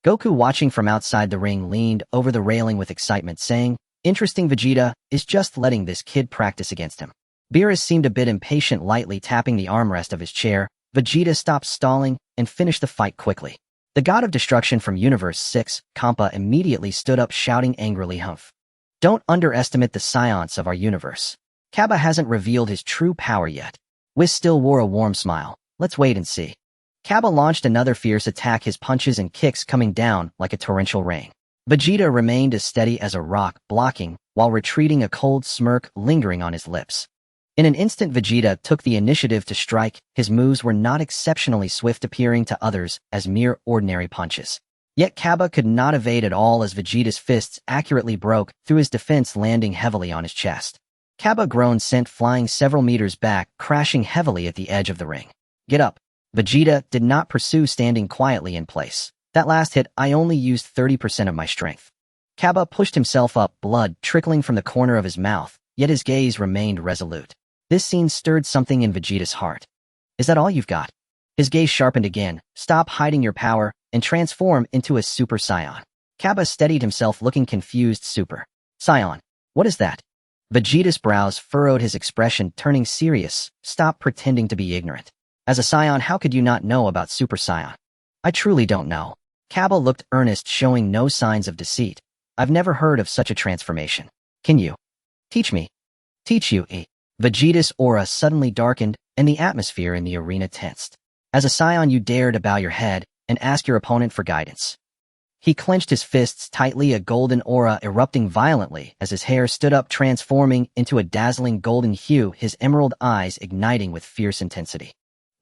Goku, watching from outside the ring, leaned over the railing with excitement, saying, "Interesting, Vegeta is just letting this kid practice against him." Beerus seemed a bit impatient, lightly tapping the armrest of his chair. Vegeta stopped stalling and finished the fight quickly. The God of Destruction from Universe 6, Kampa, immediately stood up, shouting angrily, "Humph! Don't underestimate the science of our universe. Kaba hasn't revealed his true power yet." Whis still wore a warm smile. "Let's wait and see." Kaba launched another fierce attack, his punches and kicks coming down like a torrential rain. Vegeta remained as steady as a rock, blocking, while retreating, a cold smirk lingering on his lips. In an instant, Vegeta took the initiative to strike. His moves were not exceptionally swift, appearing to others as mere ordinary punches. Yet Kaba could not evade at all as Vegeta's fists accurately broke through his defense, landing heavily on his chest. Kaba groaned, sent flying several meters back, crashing heavily at the edge of the ring. "Get up." Vegeta did not pursue, standing quietly in place. "That last hit, I only used 30% of my strength." Kaba pushed himself up, blood trickling from the corner of his mouth, yet his gaze remained resolute. This scene stirred something in Vegeta's heart. "Is that all you've got?" His gaze sharpened again. Stop hiding your power and transform into a Super Saiyan. Kappa steadied himself, looking confused. Super Saiyan. What is that? Vegeta's brows furrowed, his expression turning serious. Stop pretending to be ignorant. As a Saiyan, how could you not know about Super Saiyan? I truly don't know. Kappa looked earnest, showing no signs of deceit. I've never heard of such a transformation. Can you teach me? Teach you, eh? Vegeta's aura suddenly darkened, and the atmosphere in the arena tensed. As a Saiyan, you dare to bow your head and ask your opponent for guidance. He clenched his fists tightly, a golden aura erupting violently as his hair stood up, transforming into a dazzling golden hue, his emerald eyes igniting with fierce intensity.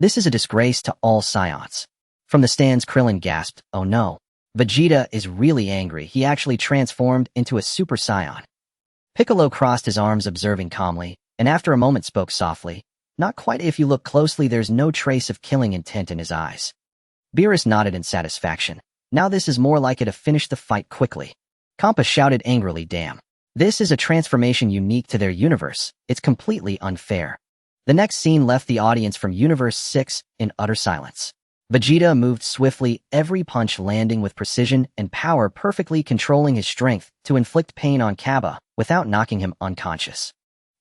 This is a disgrace to all Saiyans. From the stands, Krillin gasped, oh no. Vegeta is really angry. He actually transformed into a Super Saiyan. Piccolo crossed his arms, observing calmly, and after a moment spoke softly. Not quite. If you look closely, there's no trace of killing intent in his eyes. Beerus nodded in satisfaction. Now this is more like it. To finish the fight quickly. Kampa shouted angrily, damn. This is a transformation unique to their universe. It's completely unfair. The next scene left the audience from Universe 6 in utter silence. Vegeta moved swiftly, every punch landing with precision and power, perfectly controlling his strength to inflict pain on Kappa without knocking him unconscious.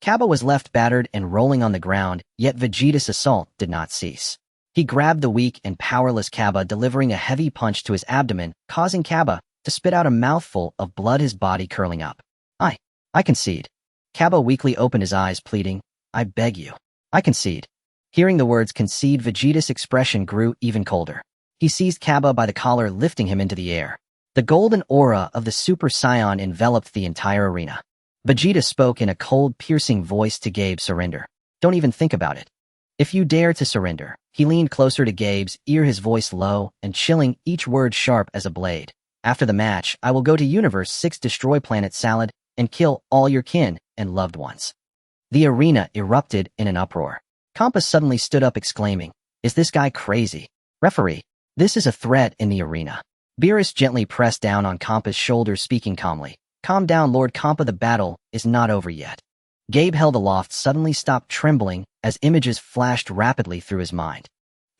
Kappa was left battered and rolling on the ground, yet Vegeta's assault did not cease. He grabbed the weak and powerless Kappa, delivering a heavy punch to his abdomen, causing Kappa to spit out a mouthful of blood, his body curling up. I concede. Kappa weakly opened his eyes, pleading, I beg you. I concede. Hearing the words concede, Vegeta's expression grew even colder. He seized Kappa by the collar, lifting him into the air. The golden aura of the Super Saiyan enveloped the entire arena. Vegeta spoke in a cold, piercing voice to Gabe, surrender. Don't even think about it. If you dare to surrender. He leaned closer to Gabe's ear, his voice low and chilling, each word sharp as a blade. After the match, I will go to Universe 6, destroy Planet Salad, and kill all your kin and loved ones. The arena erupted in an uproar. Kampa suddenly stood up, exclaiming, is this guy crazy? Referee, this is a threat in the arena. Beerus gently pressed down on Kampa's shoulder, speaking calmly. Calm down, Lord Kampa, the battle is not over yet. Gabe, held aloft, suddenly stopped trembling as images flashed rapidly through his mind.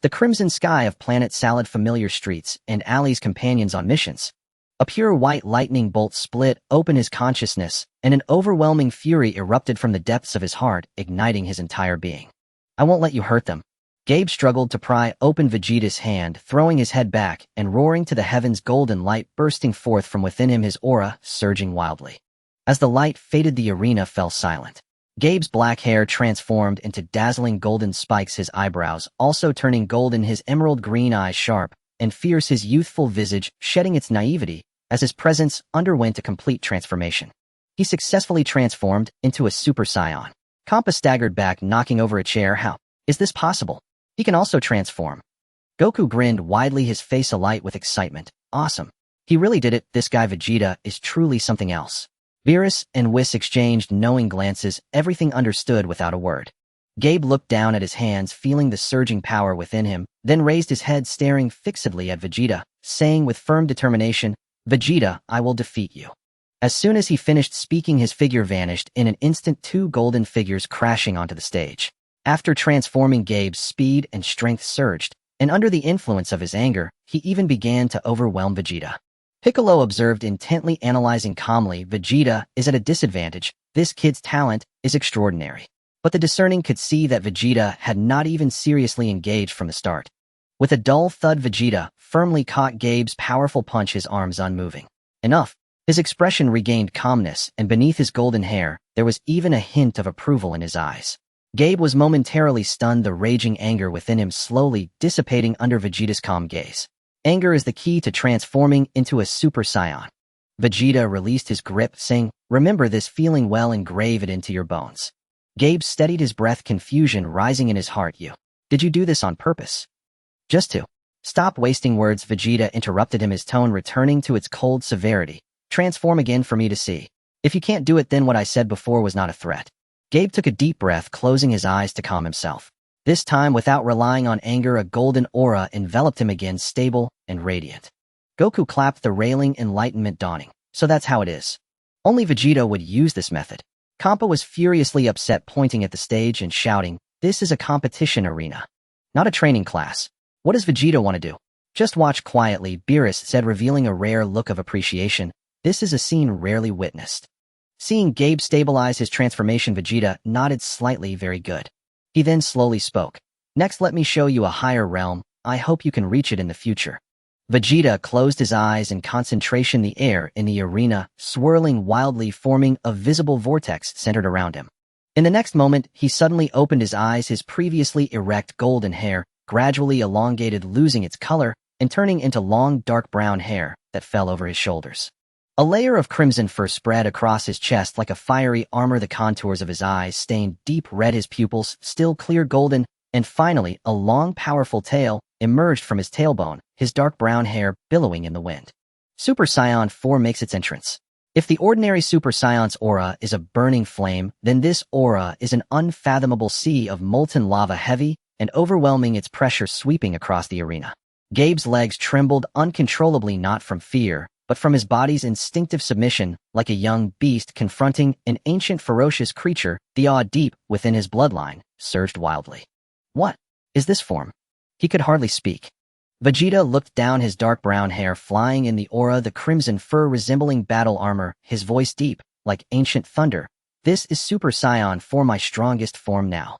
The crimson sky of Planet Salad, familiar streets, and alleys, companions on missions. A pure white lightning bolt split open his consciousness, and an overwhelming fury erupted from the depths of his heart, igniting his entire being. I won't let you hurt them. Gabe struggled to pry open Vegeta's hand, throwing his head back and roaring to the heavens, golden light bursting forth from within him, his aura surging wildly. As the light faded, the arena fell silent. Gabe's black hair transformed into dazzling golden spikes, his eyebrows also turning golden, his emerald green eyes sharp and fierce, his youthful visage shedding its naivety as his presence underwent a complete transformation. He successfully transformed into a Super Saiyan. Kampa staggered back, knocking over a chair. How is this possible? He can also transform. Goku grinned widely, his face alight with excitement. Awesome. He really did it. This guy Vegeta is truly something else. Beerus and Whis exchanged knowing glances, everything understood without a word. Gabe looked down at his hands, feeling the surging power within him, then raised his head, staring fixedly at Vegeta, saying with firm determination, Vegeta, I will defeat you. As soon as he finished speaking, his figure vanished in an instant, two golden figures crashing onto the stage. After transforming, Gabe's speed and strength surged, and under the influence of his anger, he even began to overwhelm Vegeta. Piccolo observed intently, analyzing calmly, Vegeta is at a disadvantage. This kid's talent is extraordinary. But the discerning could see that Vegeta had not even seriously engaged from the start. With a dull thud, Vegeta firmly caught Gabe's powerful punch, his arms unmoving. Enough. His expression regained calmness, and beneath his golden hair, there was even a hint of approval in his eyes. Gabe was momentarily stunned, the raging anger within him slowly dissipating under Vegeta's calm gaze. Anger is the key to transforming into a Super Saiyan. Vegeta released his grip, saying, remember this feeling well and grave it into your bones. Gabe steadied his breath, confusion rising in his heart. Did you do this on purpose? Just to stop wasting words, Vegeta interrupted him, his tone returning to its cold severity. Transform again for me to see. If you can't do it, then what I said before was not a threat. Gabe took a deep breath, closing his eyes to calm himself. This time, without relying on anger, a golden aura enveloped him again, stable and radiant. Goku clapped, the railing enlightenment dawning. So that's how it is. Only Vegeta would use this method. Kampa was furiously upset, pointing at the stage and shouting, this is a competition arena, not a training class. What does Vegeta want to do? Just watch quietly, Beerus said, revealing a rare look of appreciation. This is a scene rarely witnessed. Seeing Gabe stabilize his transformation, Vegeta nodded slightly. Very good. He then slowly spoke. Next, let me show you a higher realm. I hope you can reach it in the future. Vegeta closed his eyes in concentration. The air in the arena swirling wildly, forming a visible vortex centered around him. In the next moment, he suddenly opened his eyes. His previously erect golden hair gradually elongated, losing its color and turning into long dark brown hair that fell over his shoulders. A layer of crimson fur spread across his chest like a fiery armor. The contours of his eyes stained deep red, his pupils still clear golden, and finally a long powerful tail emerged from his tailbone, his dark brown hair billowing in the wind. Super Saiyan 4 makes its entrance. If the ordinary Super Saiyan's aura is a burning flame, then this aura is an unfathomable sea of molten lava, heavy and overwhelming, its pressure sweeping across the arena. Gabe's legs trembled uncontrollably, not from fear, but from his body's instinctive submission, like a young beast confronting an ancient ferocious creature. The awe deep within his bloodline surged wildly. What is this form? He could hardly speak. Vegeta looked down, his dark brown hair flying in the aura, the crimson fur resembling battle armor, his voice deep, like ancient thunder. This is Super Saiyan 4, my strongest form now.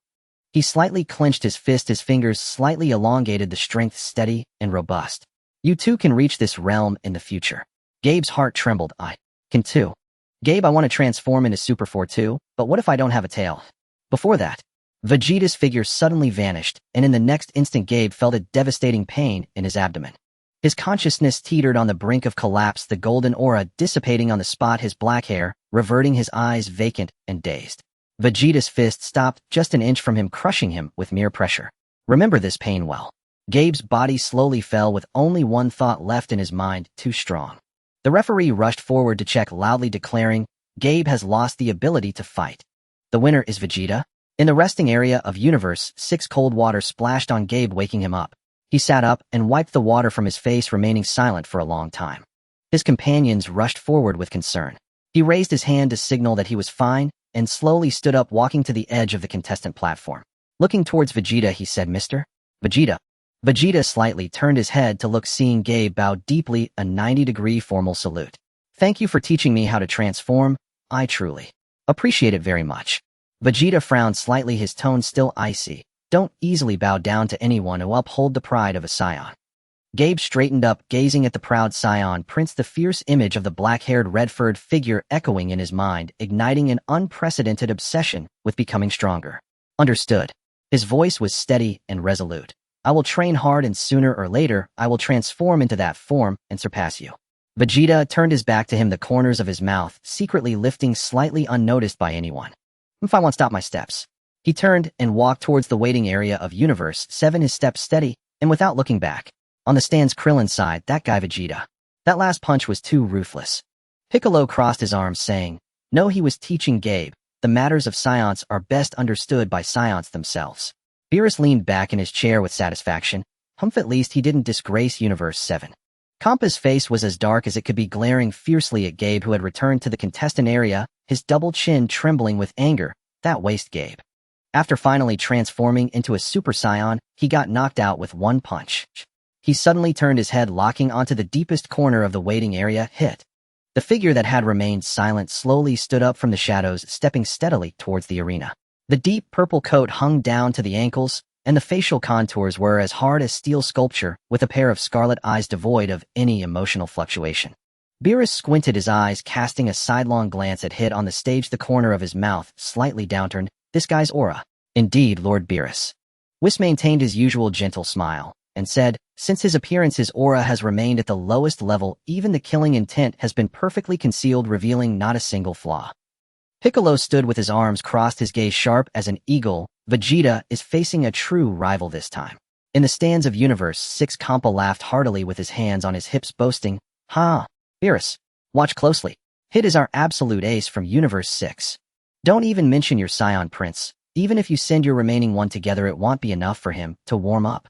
He slightly clenched his fist, his fingers slightly elongated, the strength steady and robust. You too can reach this realm in the future. Gabe's heart trembled. I can too. Gabe, I want to transform into Super 4 too, but what if I don't have a tail? Before that, Vegeta's figure suddenly vanished, and in the next instant Gabe felt a devastating pain in his abdomen. His consciousness teetered on the brink of collapse, the golden aura dissipating on the spot, his black hair reverting, his eyes vacant and dazed. Vegeta's fist stopped just an inch from him, crushing him with mere pressure. Remember this pain well. Gabe's body slowly fell with only one thought left in his mind: too strong. The referee rushed forward to check, loudly declaring, Gabe has lost the ability to fight. The winner is Vegeta. In the resting area of Universe 6, cold water splashed on Gabe, waking him up. He sat up and wiped the water from his face, remaining silent for a long time. His companions rushed forward with concern. He raised his hand to signal that he was fine and slowly stood up, walking to the edge of the contestant platform. Looking towards Vegeta, he said, Mr. Vegeta. Vegeta slightly turned his head to look, seeing Gabe bow deeply, a 90-degree formal salute. Thank you for teaching me how to transform. I truly appreciate it very much. Vegeta frowned slightly, his tone still icy. Don't easily bow down to anyone who uphold the pride of a Saiyan. Gabe straightened up, gazing at the proud Saiyan prince, the fierce image of the black-haired, red-furred figure echoing in his mind, igniting an unprecedented obsession with becoming stronger. Understood. His voice was steady and resolute. I will train hard, and sooner or later, I will transform into that form and surpass you. Vegeta turned his back to him, the corners of his mouth secretly lifting slightly, unnoticed by anyone. If I want to stop my steps. He turned and walked towards the waiting area of Universe 7, his steps steady and without looking back. On the stands, Krillin sighed. That guy Vegeta. That last punch was too ruthless. Piccolo crossed his arms, saying, No, he was teaching Gabe. The matters of science are best understood by science themselves. Beerus leaned back in his chair with satisfaction. Humph, at least he didn't disgrace Universe 7. Kampa's face was as dark as it could be, glaring fiercely at Gabe, who had returned to the contestant area, his double chin trembling with anger. That waste Gabe. After finally transforming into a Super Saiyan, he got knocked out with one punch. He suddenly turned his head, locking onto the deepest corner of the waiting area. Hit. The figure that had remained silent slowly stood up from the shadows, stepping steadily towards the arena. The deep purple coat hung down to the ankles, and the facial contours were as hard as steel sculpture, with a pair of scarlet eyes devoid of any emotional fluctuation. Beerus squinted his eyes, casting a sidelong glance at Hit on the stage, the corner of his mouth slightly downturned. This guy's aura. Indeed, Lord Beerus. Whis maintained his usual gentle smile, and said, Since his appearance, his aura has remained at the lowest level. Even the killing intent has been perfectly concealed, revealing not a single flaw. Piccolo stood with his arms crossed, his gaze sharp as an eagle. Vegeta is facing a true rival this time. In the stands of Universe 6, Kampa laughed heartily with his hands on his hips, boasting, Ha! Beerus, watch closely. Hit is our absolute ace from Universe 6. Don't even mention your Saiyan Prince. Even if you send your remaining one together, it won't be enough for him to warm up.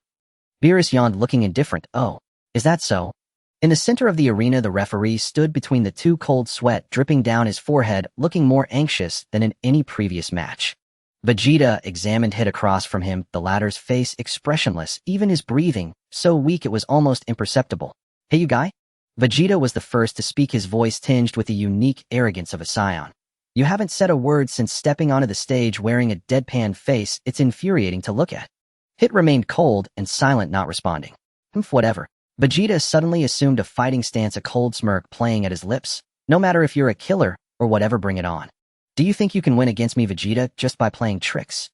Beerus yawned, looking indifferent. Oh, is that so? In the center of the arena, the referee stood between the two, cold sweat dripping down his forehead, looking more anxious than in any previous match. Vegeta examined Hit across from him, the latter's face expressionless, even his breathing, so weak it was almost imperceptible. Hey you guy? Vegeta was the first to speak, his voice tinged with the unique arrogance of a Saiyan. You haven't said a word since stepping onto the stage wearing a deadpan face. It's infuriating to look at. Hit remained cold and silent, not responding. Whatever. Vegeta suddenly assumed a fighting stance, a cold smirk playing at his lips. No matter if you're a killer or whatever, bring it on. Do you think you can win against me, Vegeta, just by playing tricks?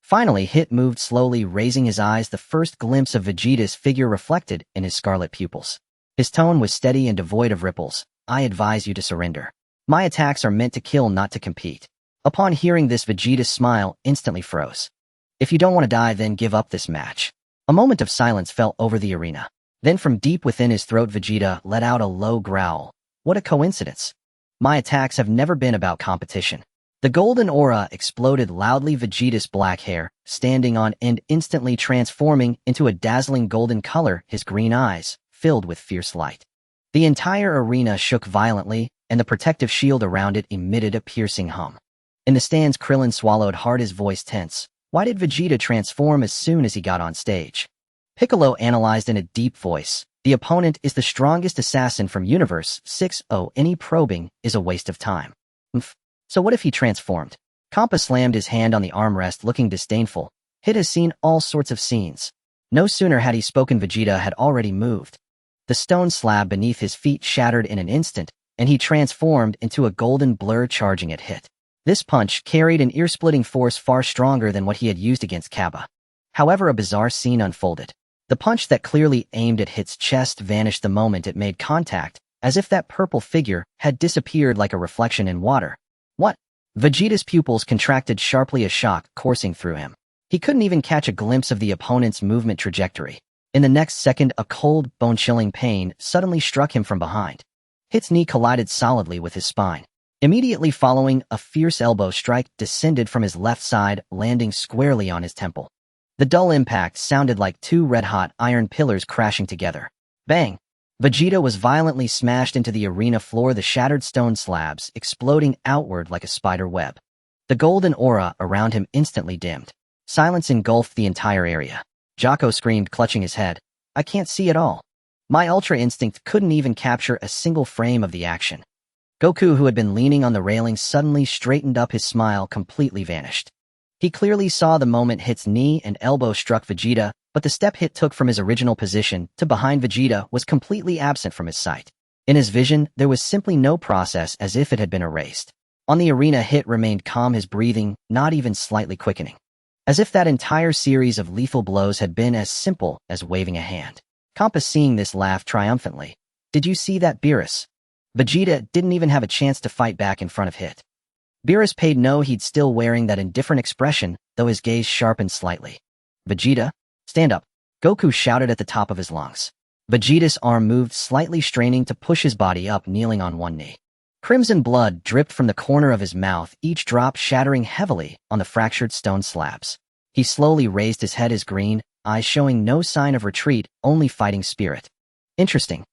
Finally, Hit moved slowly, raising his eyes, the first glimpse of Vegeta's figure reflected in his scarlet pupils. His tone was steady and devoid of ripples. I advise you to surrender. My attacks are meant to kill, not to compete. Upon hearing this, Vegeta's smile instantly froze. If you don't want to die, then give up this match. A moment of silence fell over the arena. Then from deep within his throat, Vegeta let out a low growl. What a coincidence. My attacks have never been about competition. The golden aura exploded loudly, Vegeta's black hair, standing on end, instantly transforming into a dazzling golden color, his green eyes filled with fierce light. The entire arena shook violently, and the protective shield around it emitted a piercing hum. In the stands, Krillin swallowed hard, his voice tense. Why did Vegeta transform as soon as he got on stage? Piccolo analyzed in a deep voice. The opponent is the strongest assassin from Universe 6-0. Any probing is a waste of time. So what if he transformed? Champa slammed his hand on the armrest, looking disdainful. Hit has seen all sorts of scenes. No sooner had he spoken, Vegeta had already moved. The stone slab beneath his feet shattered in an instant, and he transformed into a golden blur, charging at Hit. This punch carried an ear-splitting force far stronger than what he had used against Kappa. However, a bizarre scene unfolded. The punch that clearly aimed at Hit's chest vanished the moment it made contact, as if that purple figure had disappeared like a reflection in water. What? Vegeta's pupils contracted sharply, a shock coursing through him. He couldn't even catch a glimpse of the opponent's movement trajectory. In the next second, a cold, bone-chilling pain suddenly struck him from behind. Hit's knee collided solidly with his spine. Immediately following, a fierce elbow strike descended from his left side, landing squarely on his temple. The dull impact sounded like two red-hot iron pillars crashing together. Bang! Vegeta was violently smashed into the arena floor, the shattered stone slabs exploding outward like a spider web. The golden aura around him instantly dimmed. Silence engulfed the entire area. Jocko screamed, clutching his head. I can't see at all. My Ultra Instinct couldn't even capture a single frame of the action. Goku, who had been leaning on the railing, suddenly straightened up, his smile completely vanished. He clearly saw the moment Hit's knee and elbow struck Vegeta, but the step Hit took from his original position to behind Vegeta was completely absent from his sight. In his vision, there was simply no process, as if it had been erased. On the arena, Hit remained calm, his breathing not even slightly quickening. As if that entire series of lethal blows had been as simple as waving a hand. Champa, seeing this, laughed triumphantly. Did you see that, Beerus? Vegeta didn't even have a chance to fight back in front of Hit. Beerus paid no heed, still wearing that indifferent expression, though his gaze sharpened slightly. Vegeta, stand up, Goku shouted at the top of his lungs. Vegeta's arm moved slightly, straining to push his body up, kneeling on one knee. Crimson blood dripped from the corner of his mouth, each drop shattering heavily on the fractured stone slabs. He slowly raised his head, his green eyes showing no sign of retreat, only fighting spirit. Interesting.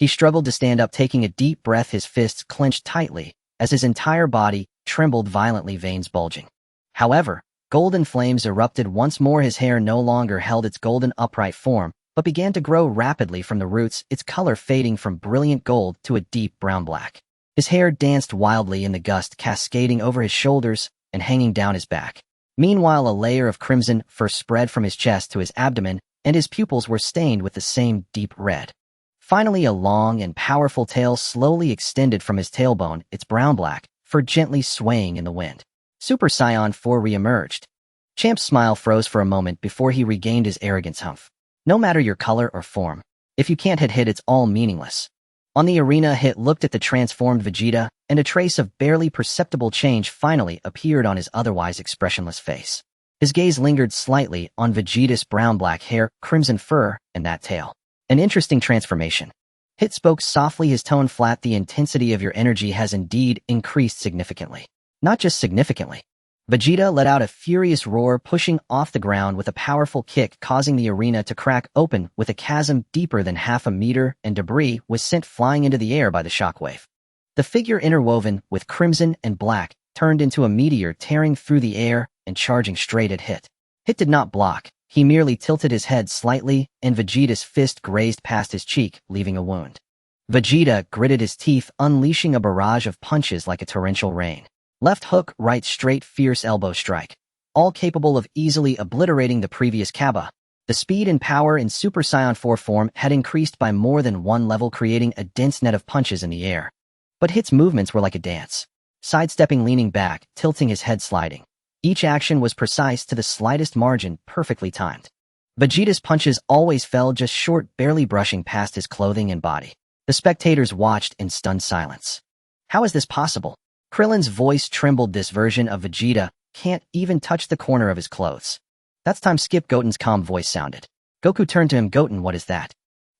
He struggled to stand up, taking a deep breath, his fists clenched tightly as his entire body trembled violently, veins bulging. However, golden flames erupted once more. His hair no longer held its golden upright form, but began to grow rapidly from the roots, its color fading from brilliant gold to a deep brown-black. His hair danced wildly in the gust, cascading over his shoulders and hanging down his back. Meanwhile, a layer of crimson first spread from his chest to his abdomen, and his pupils were stained with the same deep red. Finally, a long and powerful tail slowly extended from his tailbone, its brown-black fur gently swaying in the wind. Super Saiyan 4 re-emerged. Champ's smile froze for a moment before he regained his arrogance. Humph. No matter your color or form, if you can't hit Hit, it's all meaningless. On the arena, Hit looked at the transformed Vegeta, and a trace of barely perceptible change finally appeared on his otherwise expressionless face. His gaze lingered slightly on Vegeta's brown-black hair, crimson fur, and that tail. An interesting transformation. Hit spoke softly, his tone flat. The intensity of your energy has indeed increased significantly. Not just significantly. Vegeta let out a furious roar, pushing off the ground with a powerful kick, causing the arena to crack open with a chasm deeper than half a meter, and debris was sent flying into the air by the shockwave. The figure, interwoven with crimson and black, turned into a meteor, tearing through the air, and charging straight at Hit. Hit did not block. He merely tilted his head slightly, and Vegeta's fist grazed past his cheek, leaving a wound. Vegeta gritted his teeth, unleashing a barrage of punches like a torrential rain. Left hook, right straight, fierce elbow strike. All capable of easily obliterating the previous Kaba. The speed and power in Super Saiyan 4 form had increased by more than one level, creating a dense net of punches in the air. But Hit's movements were like a dance. Sidestepping, leaning back, tilting his head, sliding. Each action was precise to the slightest margin, perfectly timed. Vegeta's punches always fell just short, barely brushing past his clothing and body. The spectators watched in stunned silence. How is this possible? Krillin's voice trembled. This version of Vegeta can't even touch the corner of his clothes. That's time skip. Goten's calm voice sounded. Goku turned to him. Goten, what is that?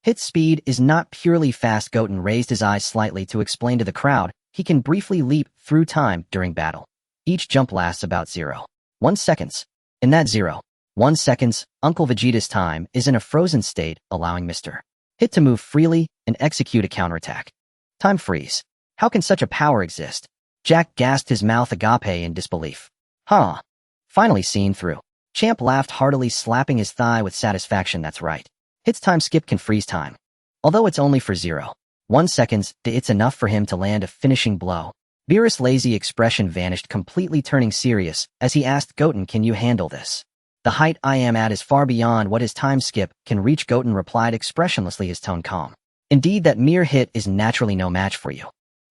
Hit's speed is not purely fast. Goten raised his eyes slightly to explain to the crowd. He can briefly leap through time during battle. Each jump lasts about 0.1 seconds. In that 0.1 seconds, Uncle Vegeta's time is in a frozen state, allowing Mr. Hit to move freely and execute a counterattack. Time freeze. How can such a power exist? Jack gasped, his mouth agape in disbelief. Huh. Finally seen through. Champ laughed heartily, slapping his thigh with satisfaction. That's right. Hit's time skip can freeze time. Although it's only for 0.1 seconds, it's enough for him to land a finishing blow. Beerus' lazy expression vanished, completely turning serious, as he asked Goten, can you handle this? The height I am at is far beyond what his time skip can reach. Goten replied expressionlessly, his tone calm. Indeed, that mere Hit is naturally no match for you.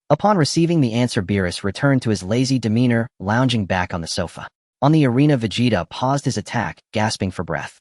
Upon receiving the answer, Beerus returned to his lazy demeanor, lounging back on the sofa. On the arena, Vegeta paused his attack, gasping for breath.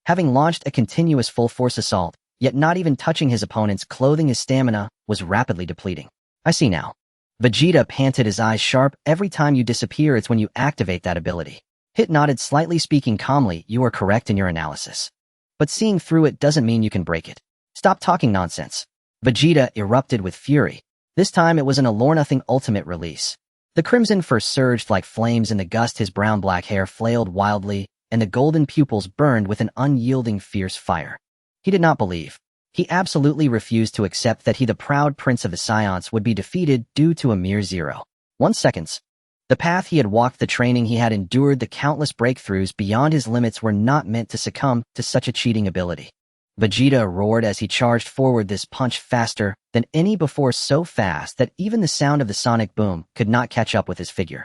Having launched a continuous full-force assault, yet not even touching his opponent's clothing, his stamina was rapidly depleting. I see now. Vegeta panted, his eyes sharp. Every time you disappear, it's when you activate that ability. Hit nodded slightly, speaking calmly. You are correct in your analysis. But seeing through it doesn't mean you can break it. Stop talking nonsense. Vegeta erupted with fury. This time it was an allure-nothing ultimate release. The crimson first surged like flames in the gust, his brown-black hair flailed wildly, and the golden pupils burned with an unyielding, fierce fire. He did not believe. He absolutely refused to accept that he, the proud prince of the Saiyans, would be defeated due to a mere 0.1 seconds. The path he had walked, the training he had endured, the countless breakthroughs beyond his limits were not meant to succumb to such a cheating ability. Vegeta roared as he charged forward, this punch faster than any before, so fast that even the sound of the sonic boom could not catch up with his figure.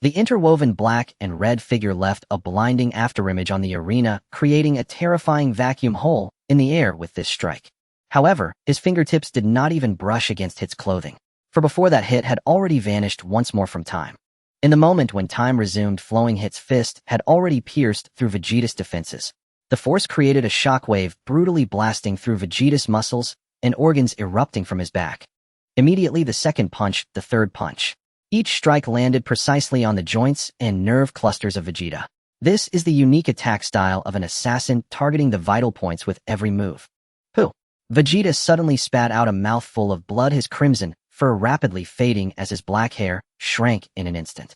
The interwoven black and red figure left a blinding afterimage on the arena, creating a terrifying vacuum hole in the air with this strike. However, his fingertips did not even brush against Hit's clothing, for before that, Hit had already vanished once more from time. In the moment when time resumed flowing, Hit's fist had already pierced through Vegeta's defenses. The force created a shockwave, brutally blasting through Vegeta's muscles and organs, erupting from his back. Immediately, the second punch, the third punch. Each strike landed precisely on the joints and nerve clusters of Vegeta. This is the unique attack style of an assassin, targeting the vital points with every move. Pooh! Vegeta suddenly spat out a mouthful of blood, his crimson fur rapidly fading as his black hair shrank in an instant.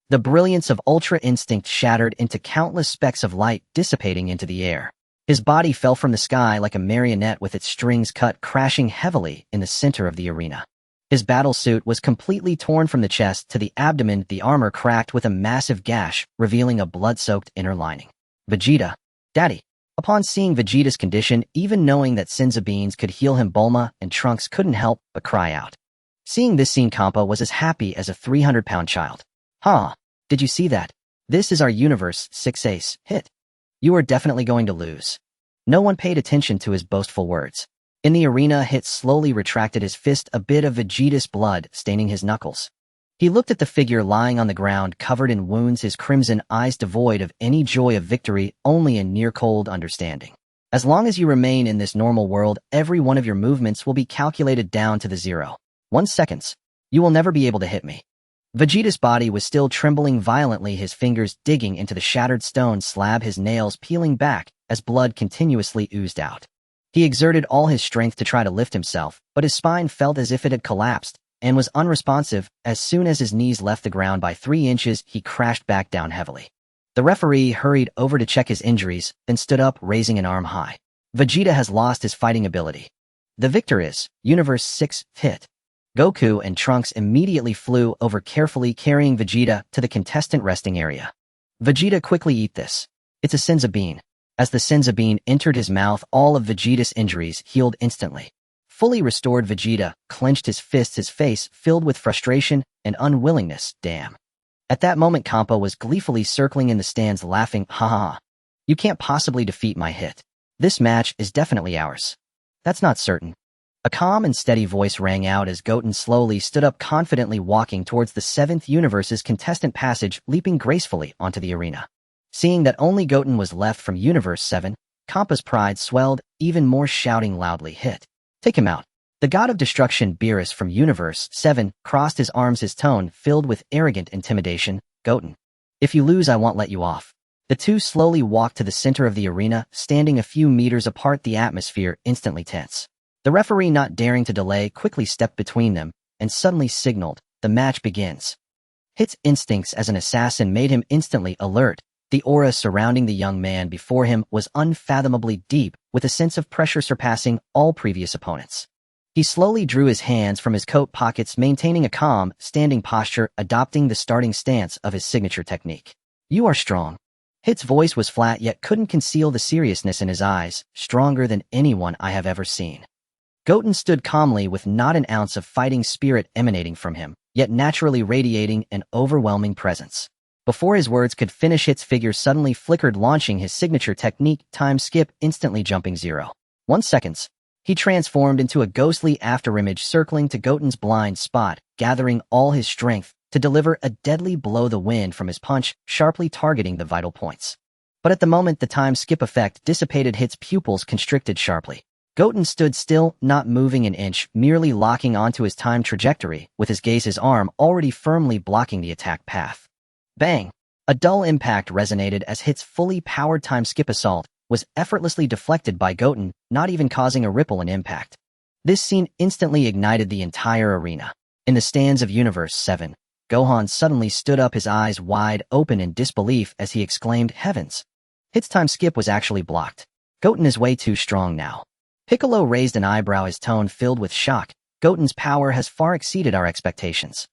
The brilliance of Ultra Instinct shattered into countless specks of light, dissipating into the air. His body fell from the sky like a marionette, with its strings cut, crashing heavily in the center of the arena. His battle suit was completely torn from the chest to the abdomen, the armor cracked with a massive gash, revealing a blood-soaked inner lining. Vegeta, Daddy. Upon seeing Vegeta's condition, even knowing that Senzu Beans could heal him, Bulma and Trunks couldn't help but cry out. Seeing this scene, Kampa was as happy as a 300-pound child. Huh, did you see that? This is our universe, 6 Ace, Hit. You are definitely going to lose. No one paid attention to his boastful words. In the arena, Hit slowly retracted his fist, a bit of Vegeta's blood staining his knuckles. He looked at the figure lying on the ground, covered in wounds, his crimson eyes devoid of any joy of victory, only a near-cold understanding. As long as you remain in this normal world, every one of your movements will be calculated down to the 0.1 seconds. You will never be able to hit me. Vegeta's body was still trembling violently, his fingers digging into the shattered stone slab, his nails peeling back as blood continuously oozed out. He exerted all his strength to try to lift himself, but his spine felt as if it had collapsed and was unresponsive. As soon as his knees left the ground by 3 inches, he crashed back down heavily. The referee hurried over to check his injuries, then stood up, raising an arm high. Vegeta has lost his fighting ability. The victor is Universe 6 Hit. Goku and Trunks immediately flew over, carefully carrying Vegeta to the contestant resting area. Vegeta, quickly eat this. It's a Senza bean. As the Senza bean entered his mouth, all of Vegeta's injuries healed instantly. Fully restored, Vegeta clenched his fists, his face filled with frustration and unwillingness. Damn. At that moment, Kampa was gleefully circling in the stands laughing, ha ha ha. You can't possibly defeat my hit. This match is definitely ours. That's not certain. A calm and steady voice rang out as Goten slowly stood up, confidently walking towards the 7th Universe's contestant passage, leaping gracefully onto the arena. Seeing that only Goten was left from Universe 7, Kampa's pride swelled even more, shouting loudly, hit. Take him out. The god of destruction Beerus from Universe 7 crossed his arms, his tone filled with arrogant intimidation. Goten. If you lose, I won't let you off. The two slowly walked to the center of the arena, standing a few meters apart, the atmosphere instantly tense. The referee, not daring to delay, quickly stepped between them and suddenly signaled, the match begins. Hit's instincts as an assassin made him instantly alert. The aura surrounding the young man before him was unfathomably deep, with a sense of pressure surpassing all previous opponents. He slowly drew his hands from his coat pockets, maintaining a calm, standing posture, adopting the starting stance of his signature technique. You are strong. Hit's voice was flat yet couldn't conceal the seriousness in his eyes, stronger than anyone I have ever seen. Goten stood calmly with not an ounce of fighting spirit emanating from him, yet naturally radiating an overwhelming presence. Before his words could finish, Hit's figure suddenly flickered, launching his signature technique, time skip, instantly jumping 0.1 seconds. He transformed into a ghostly afterimage, circling to Goten's blind spot, gathering all his strength to deliver a deadly blow, the wind from his punch sharply targeting the vital points. But at the moment the time skip effect dissipated, Hit's pupils constricted sharply. Goten stood still, not moving an inch, merely locking onto his time trajectory, with his gaze, his arm already firmly blocking the attack path. Bang! A dull impact resonated as Hit's fully powered time skip assault was effortlessly deflected by Goten, not even causing a ripple in impact. This scene instantly ignited the entire arena. In the stands of Universe 7, Gohan suddenly stood up, his eyes wide open in disbelief as he exclaimed, heavens! Hit's time skip was actually blocked. Goten is way too strong now. Piccolo raised an eyebrow, his tone filled with shock. Goten's power has far exceeded our expectations.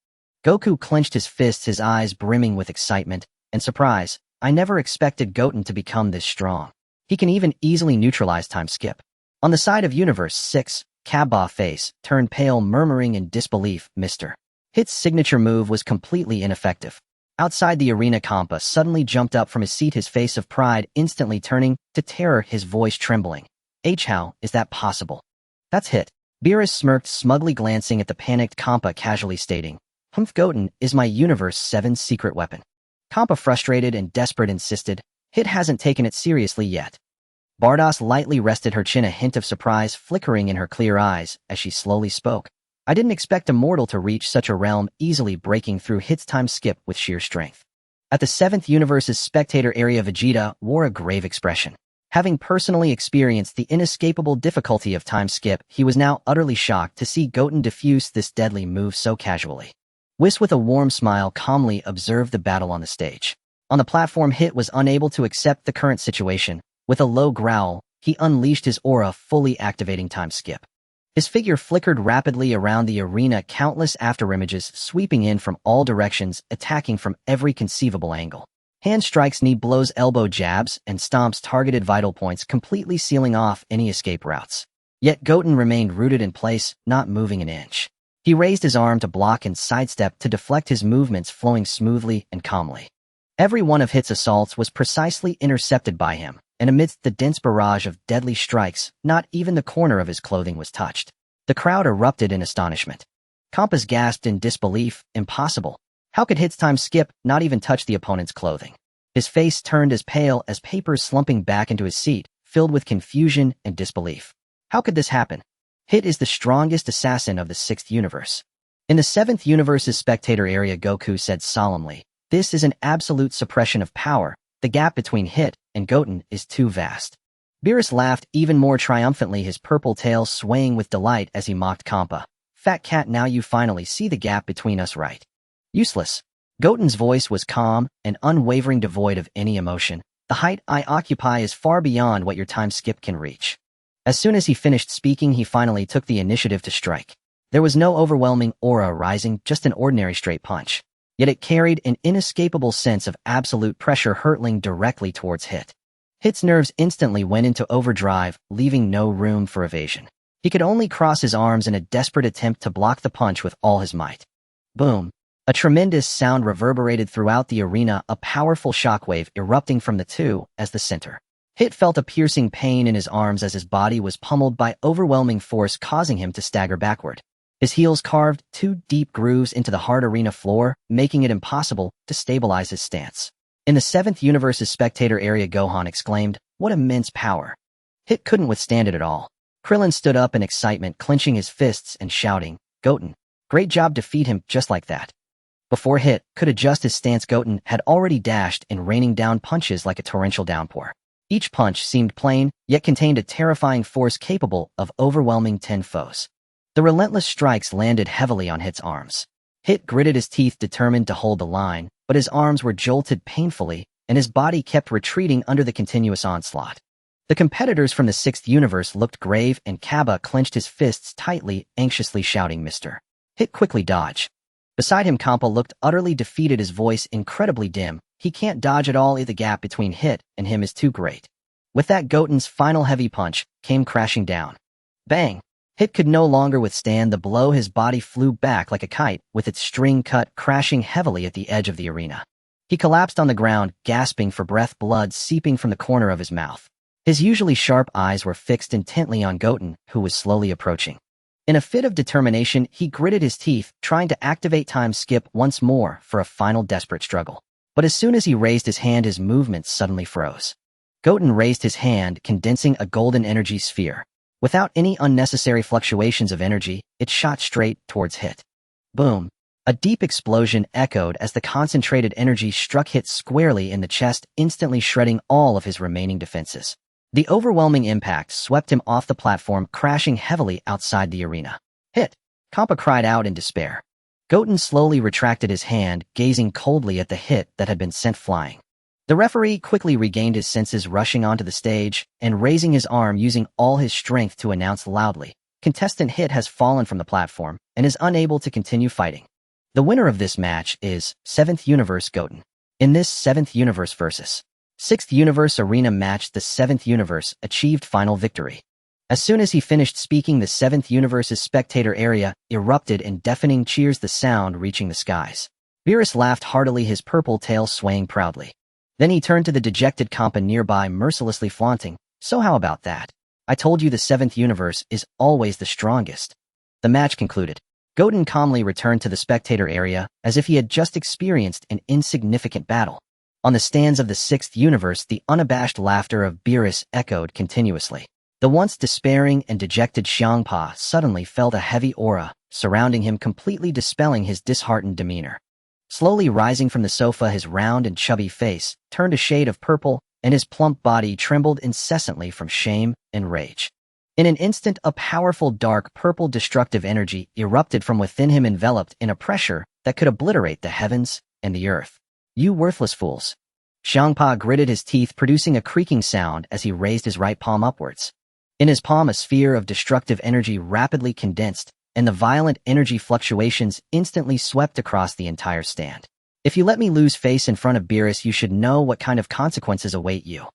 Goku clenched his fists, his eyes brimming with excitement and surprise. I never expected Goten to become this strong. He can even easily neutralize time skip. On the side of Universe 6, Cabba's face turned pale, murmuring in disbelief, Mr. Hit's signature move was completely ineffective. Outside the arena, Kampa suddenly jumped up from his seat, his face of pride instantly turning to terror, his voice trembling. How is that possible? That's Hit. Beerus smirked, smugly glancing at the panicked Kampa, casually stating, Goten is my Universe 7 secret weapon. Kampa, frustrated and desperate, insisted, Hit hasn't taken it seriously yet. Bardoss lightly rested her chin, a hint of surprise flickering in her clear eyes as she slowly spoke. I didn't expect a mortal to reach such a realm, easily breaking through Hit's time skip with sheer strength. At the 7th Universe's spectator area, Vegeta wore a grave expression. Having personally experienced the inescapable difficulty of time skip, he was now utterly shocked to see Goten diffuse this deadly move so casually. Whis, with a warm smile, calmly observed the battle on the stage. On the platform, Hit was unable to accept the current situation. With a low growl, he unleashed his aura, fully activating time skip. His figure flickered rapidly around the arena, countless afterimages sweeping in from all directions, attacking from every conceivable angle. Hand strikes, knee blows, elbow jabs, and stomps targeted vital points, completely sealing off any escape routes. Yet Goten remained rooted in place, not moving an inch. He raised his arm to block and sidestep to deflect, his movements flowing smoothly and calmly. Every one of Hit's assaults was precisely intercepted by him, and amidst the dense barrage of deadly strikes, not even the corner of his clothing was touched. The crowd erupted in astonishment. Kampas gasped in disbelief. Impossible. How could Hit's time skip not even touch the opponent's clothing? His face turned as pale as paper, slumping back into his seat, filled with confusion and disbelief. How could this happen? Hit is the strongest assassin of the 6th universe. In the 7th universe's spectator area, Goku said solemnly, this is an absolute suppression of power. The gap between Hit and Goten is too vast. Beerus laughed even more triumphantly, his purple tail swaying with delight as he mocked Kampa. Fat cat, now you finally see the gap between us, right? Useless. Goten's voice was calm and unwavering, devoid of any emotion. The height I occupy is far beyond what your time skip can reach. As soon as he finished speaking, he finally took the initiative to strike. There was no overwhelming aura rising, just an ordinary straight punch. yet it carried an inescapable sense of absolute pressure hurtling directly towards Hit. Hit's nerves instantly went into overdrive, leaving no room for evasion. He could only cross his arms in a desperate attempt to block the punch with all his might. Boom! A tremendous sound reverberated throughout the arena, a powerful shockwave erupting from the two as the center. Hit felt a piercing pain in his arms as his body was pummeled by overwhelming force, causing him to stagger backward. His heels carved two deep grooves into the hard arena floor, making it impossible to stabilize his stance. In the 7th universe's spectator area, Gohan exclaimed, "What immense power!" Hit couldn't withstand it at all. Krillin stood up in excitement, clenching his fists and shouting, "Goten, great job, defeat him just like that." Before Hit could adjust his stance, Goten had already dashed and raining down punches like a torrential downpour. Each punch seemed plain, yet contained a terrifying force capable of overwhelming 10 foes. The relentless strikes landed heavily on Hit's arms. Hit gritted his teeth, determined to hold the line, but his arms were jolted painfully, and his body kept retreating under the continuous onslaught. The competitors from the 6th universe looked grave, and Kaba clenched his fists tightly, anxiously shouting, "Mr." Hit quickly dodged. Beside him, Kampa looked utterly defeated, his voice incredibly dim. "He can't dodge at all. The gap between Hit and him is too great." With that, Goten's final heavy punch came crashing down. Bang! Hit could no longer withstand the blow. His body flew back like a kite, with its string cut, crashing heavily at the edge of the arena. He collapsed on the ground, gasping for breath, blood seeping from the corner of his mouth. His usually sharp eyes were fixed intently on Goten, who was slowly approaching. In a fit of determination, he gritted his teeth, trying to activate time skip once more for a final desperate struggle. But as soon as he raised his hand, his movements suddenly froze. Goten raised his hand, condensing a golden energy sphere. Without any unnecessary fluctuations of energy, it shot straight towards Hit. Boom! A deep explosion echoed as the concentrated energy struck Hit squarely in the chest, instantly shredding all of his remaining defenses. The overwhelming impact swept him off the platform, crashing heavily outside the arena. "Hit!" Kampa cried out in despair. Goten slowly retracted his hand, gazing coldly at the hit that had been sent flying. The referee quickly regained his senses, rushing onto the stage and raising his arm, using all his strength to announce loudly, "Contestant Hit has fallen from the platform and is unable to continue fighting. The winner of this match is 7th Universe Goten." In this 7th Universe versus 6th Universe arena match, the 7th Universe achieved final victory. As soon as he finished speaking, the 7th Universe's spectator area erupted in deafening cheers, the sound reaching the skies. Beerus laughed heartily, his purple tail swaying proudly. Then he turned to the dejected Kampa nearby, mercilessly flaunting, "So how about that? I told you the 7th Universe is always the strongest." The match concluded. Goten calmly returned to the spectator area as if he had just experienced an insignificant battle. On the stands of the 6th Universe, the unabashed laughter of Beerus echoed continuously. The once despairing and dejected Xiangpa suddenly felt a heavy aura surrounding him, completely dispelling his disheartened demeanor. Slowly rising from the sofa, his round and chubby face turned a shade of purple, and his plump body trembled incessantly from shame and rage. In an instant, a powerful dark purple destructive energy erupted from within him, enveloped in a pressure that could obliterate the heavens and the earth. "You worthless fools." Xiangpa gritted his teeth, producing a creaking sound as he raised his right palm upwards. In his palm, a sphere of destructive energy rapidly condensed, and the violent energy fluctuations instantly swept across the entire stand. "If you let me lose face in front of Beerus, you should know what kind of consequences await you."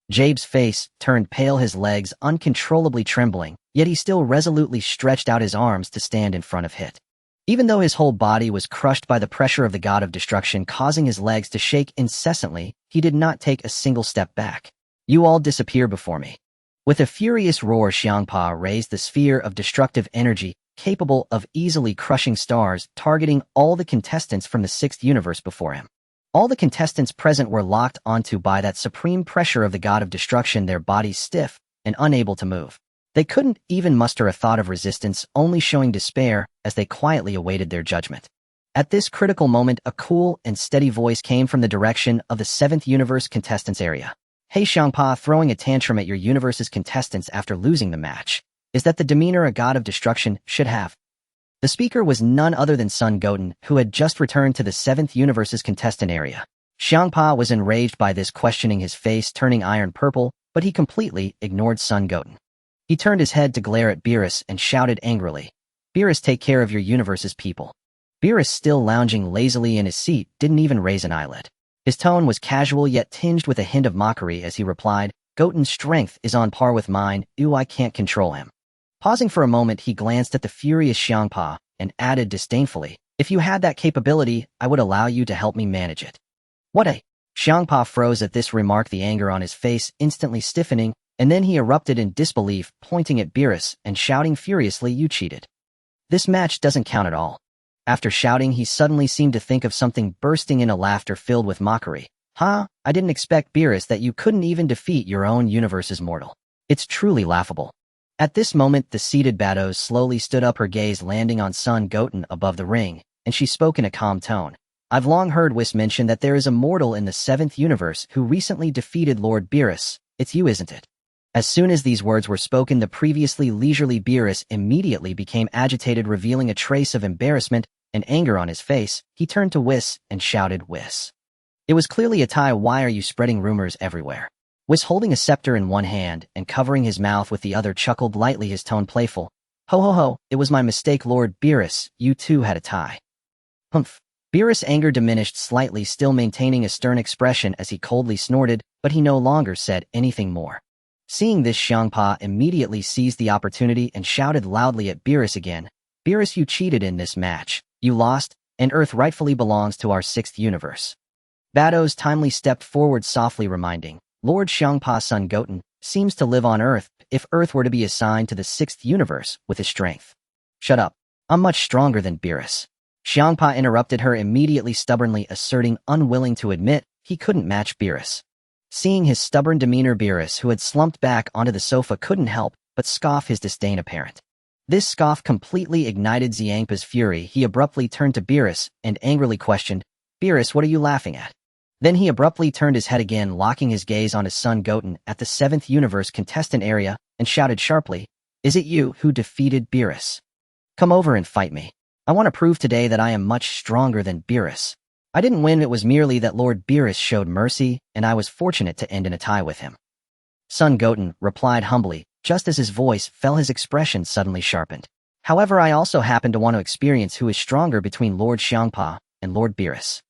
Jabe's face turned pale, his legs uncontrollably trembling, yet he still resolutely stretched out his arms to stand in front of Hit. Even though his whole body was crushed by the pressure of the god of destruction, causing his legs to shake incessantly, he did not take a single step back. "You all disappear before me." With a furious roar, Xiangpa raised the sphere of destructive energy, capable of easily crushing stars, targeting all the contestants from the 6th Universe before him. All the contestants present were locked onto by that supreme pressure of the god of destruction, their bodies stiff and unable to move. They couldn't even muster a thought of resistance, only showing despair as they quietly awaited their judgment. At this critical moment, a cool and steady voice came from the direction of the 7th Universe contestants area. "Hey Xiangpa, throwing a tantrum at your universe's contestants after losing the match. Is that the demeanor a god of destruction should have?" The speaker was none other than Son Goten, who had just returned to the 7th Universe's contestant area. Xiangpa was enraged by this questioning, his face turning iron purple, but he completely ignored Son Goten. He turned his head to glare at Beerus and shouted angrily, "Beerus, take care of your universe's people." Beerus, still lounging lazily in his seat, didn't even raise an eyelid. His tone was casual yet tinged with a hint of mockery as he replied, "Goten's strength is on par with mine, I can't control him." Pausing for a moment, he glanced at the furious Xiangpa and added disdainfully, "If you had that capability, I would allow you to help me manage it." "What a—" Xiangpa froze at this remark, the anger on his face instantly stiffening, and then he erupted in disbelief, pointing at Beerus and shouting furiously, "You cheated. This match doesn't count at all." After shouting, he suddenly seemed to think of something, bursting into laughter filled with mockery. "Huh? I didn't expect, Beerus, that you couldn't even defeat your own universe's mortal. It's truly laughable." At this moment, the seated Bato slowly stood up, her gaze landing on Son Goten above the ring, and she spoke in a calm tone. "I've long heard Whis mention that there is a mortal in the 7th universe who recently defeated Lord Beerus. It's you, isn't it?" As soon as these words were spoken, the previously leisurely Beerus immediately became agitated, revealing a trace of embarrassment and anger on his face. He turned to Whis and shouted, "Whis. It was clearly a tie. Why are you spreading rumors everywhere?" Whis, holding a scepter in one hand and covering his mouth with the other, chuckled lightly, his tone playful. "Ho ho ho, it was my mistake, Lord Beerus. You too had a tie." "Humph." Beerus' anger diminished slightly, still maintaining a stern expression as he coldly snorted, but he no longer said anything more. Seeing this, Xiangpa immediately seized the opportunity and shouted loudly at Beerus again, "Beerus, you cheated in this match. You lost, and Earth rightfully belongs to our 6th universe." Batos timely stepped forward, softly reminding, "Lord Xiangpa, Son Goten seems to live on Earth. If Earth were to be assigned to the 6th universe with his strength—" "Shut up. I'm much stronger than Beerus." Xiangpa interrupted her immediately, stubbornly asserting, unwilling to admit he couldn't match Beerus. Seeing his stubborn demeanor, Beerus, who had slumped back onto the sofa, couldn't help but scoff, his disdain apparent. This scoff completely ignited Xiangpa's fury. He abruptly turned to Beerus and angrily questioned, "Beerus, what are you laughing at?" Then he abruptly turned his head again, locking his gaze on his son Goten at the 7th universe contestant area, and shouted sharply, "Is it you who defeated Beerus? Come over and fight me. I want to prove today that I am much stronger than Beerus. I didn't win, it was merely that Lord Beerus showed mercy, and I was fortunate to end in a tie with him." Son Goten replied humbly. Just as his voice fell, his expression suddenly sharpened. "However, I also happen to want to experience who is stronger between Lord Xiangpa and Lord Beerus."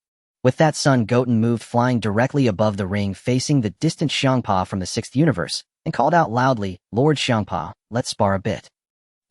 With that, Son Goten moved, flying directly above the ring, facing the distant Xiangpa from the 6th universe, and called out loudly, "Lord Xiangpa, let's spar a bit."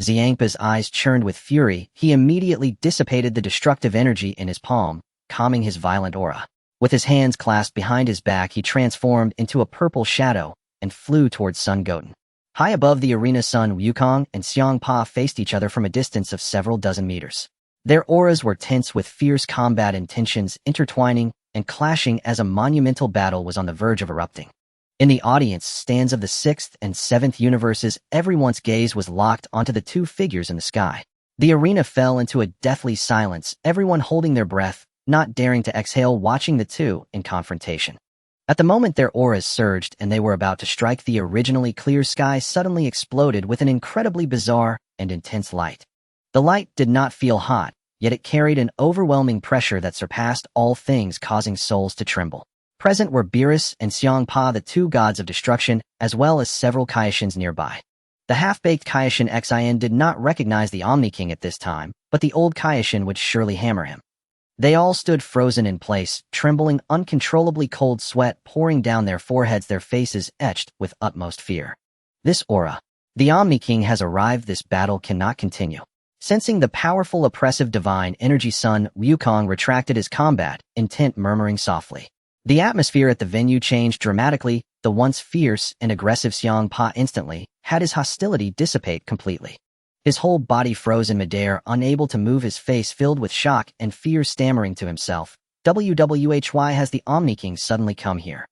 Xiangpa's eyes churned with fury. He immediately dissipated the destructive energy in his palm, calming his violent aura. With his hands clasped behind his back, he transformed into a purple shadow and flew towards Son Goten. High above the arena, Sun Wukong and Xiangpa faced each other from a distance of several dozen meters. Their auras were tense with fierce combat intentions, intertwining and clashing as a monumental battle was on the verge of erupting. In the audience stands of the 6th and 7th universes, everyone's gaze was locked onto the two figures in the sky. The arena fell into a deathly silence, everyone holding their breath, not daring to exhale, watching the two in confrontation. At the moment their auras surged and they were about to strike, the originally clear sky suddenly exploded with an incredibly bizarre and intense light. The light did not feel hot, yet it carried an overwhelming pressure that surpassed all things, causing souls to tremble. Present were Beerus and Xiangpa, the two gods of destruction, as well as several Kaishins nearby. The half-baked Kaishin Xin did not recognize the Omni King at this time, but the old Kaishin would surely hammer him. They all stood frozen in place, trembling, uncontrollably, cold sweat pouring down their foreheads, their faces etched with utmost fear. This aura. The Omni King has arrived. This battle cannot continue. Sensing the powerful, oppressive divine energy, Sun Wukong retracted his combat intent, murmuring softly. The atmosphere at the venue changed dramatically. The once fierce and aggressive Xiangpa instantly had his hostility dissipate completely. His whole body froze in midair, unable to move, his face filled with shock and fear, stammering to himself, "Why has the Omni King suddenly come here?"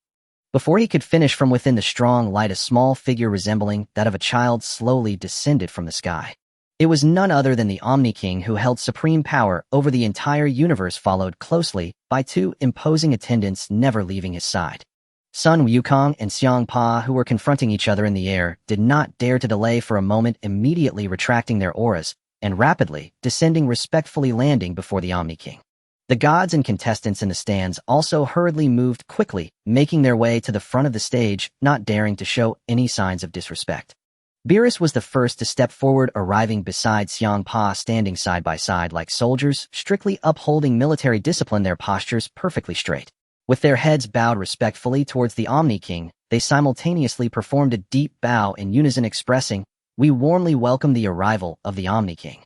Before he could finish, from within the strong light, a small figure resembling that of a child slowly descended from the sky. It was none other than the Omni King, who held supreme power over the entire universe, followed closely by two imposing attendants, never leaving his side. Sun Wukong and Xiangpa, who were confronting each other in the air, did not dare to delay for a moment, immediately retracting their auras and rapidly descending, respectfully landing before the Omni King. The gods and contestants in the stands also hurriedly moved quickly, making their way to the front of the stage, not daring to show any signs of disrespect. Beerus was the first to step forward, arriving beside Xiang-Pa, standing side by side like soldiers, strictly upholding military discipline, their postures perfectly straight. With their heads bowed respectfully towards the Omni King, they simultaneously performed a deep bow in unison, expressing, "We warmly welcome the arrival of the Omni King."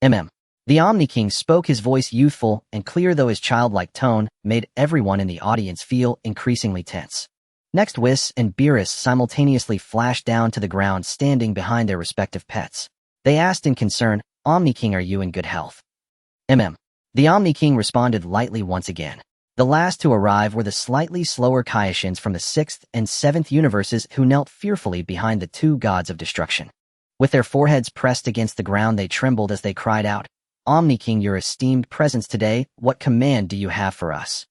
The Omni King spoke, his voice youthful and clear, though his childlike tone made everyone in the audience feel increasingly tense. Next, Whis and Beerus simultaneously flashed down to the ground, standing behind their respective pets. They asked in concern, "Omni King, are you in good health?" The Omni King responded lightly once again. The last to arrive were the slightly slower Kaioshians from the 6th and 7th universes, who knelt fearfully behind the two gods of destruction. With their foreheads pressed against the ground, they trembled as they cried out, "Omni King, your esteemed presence today, what command do you have for us?"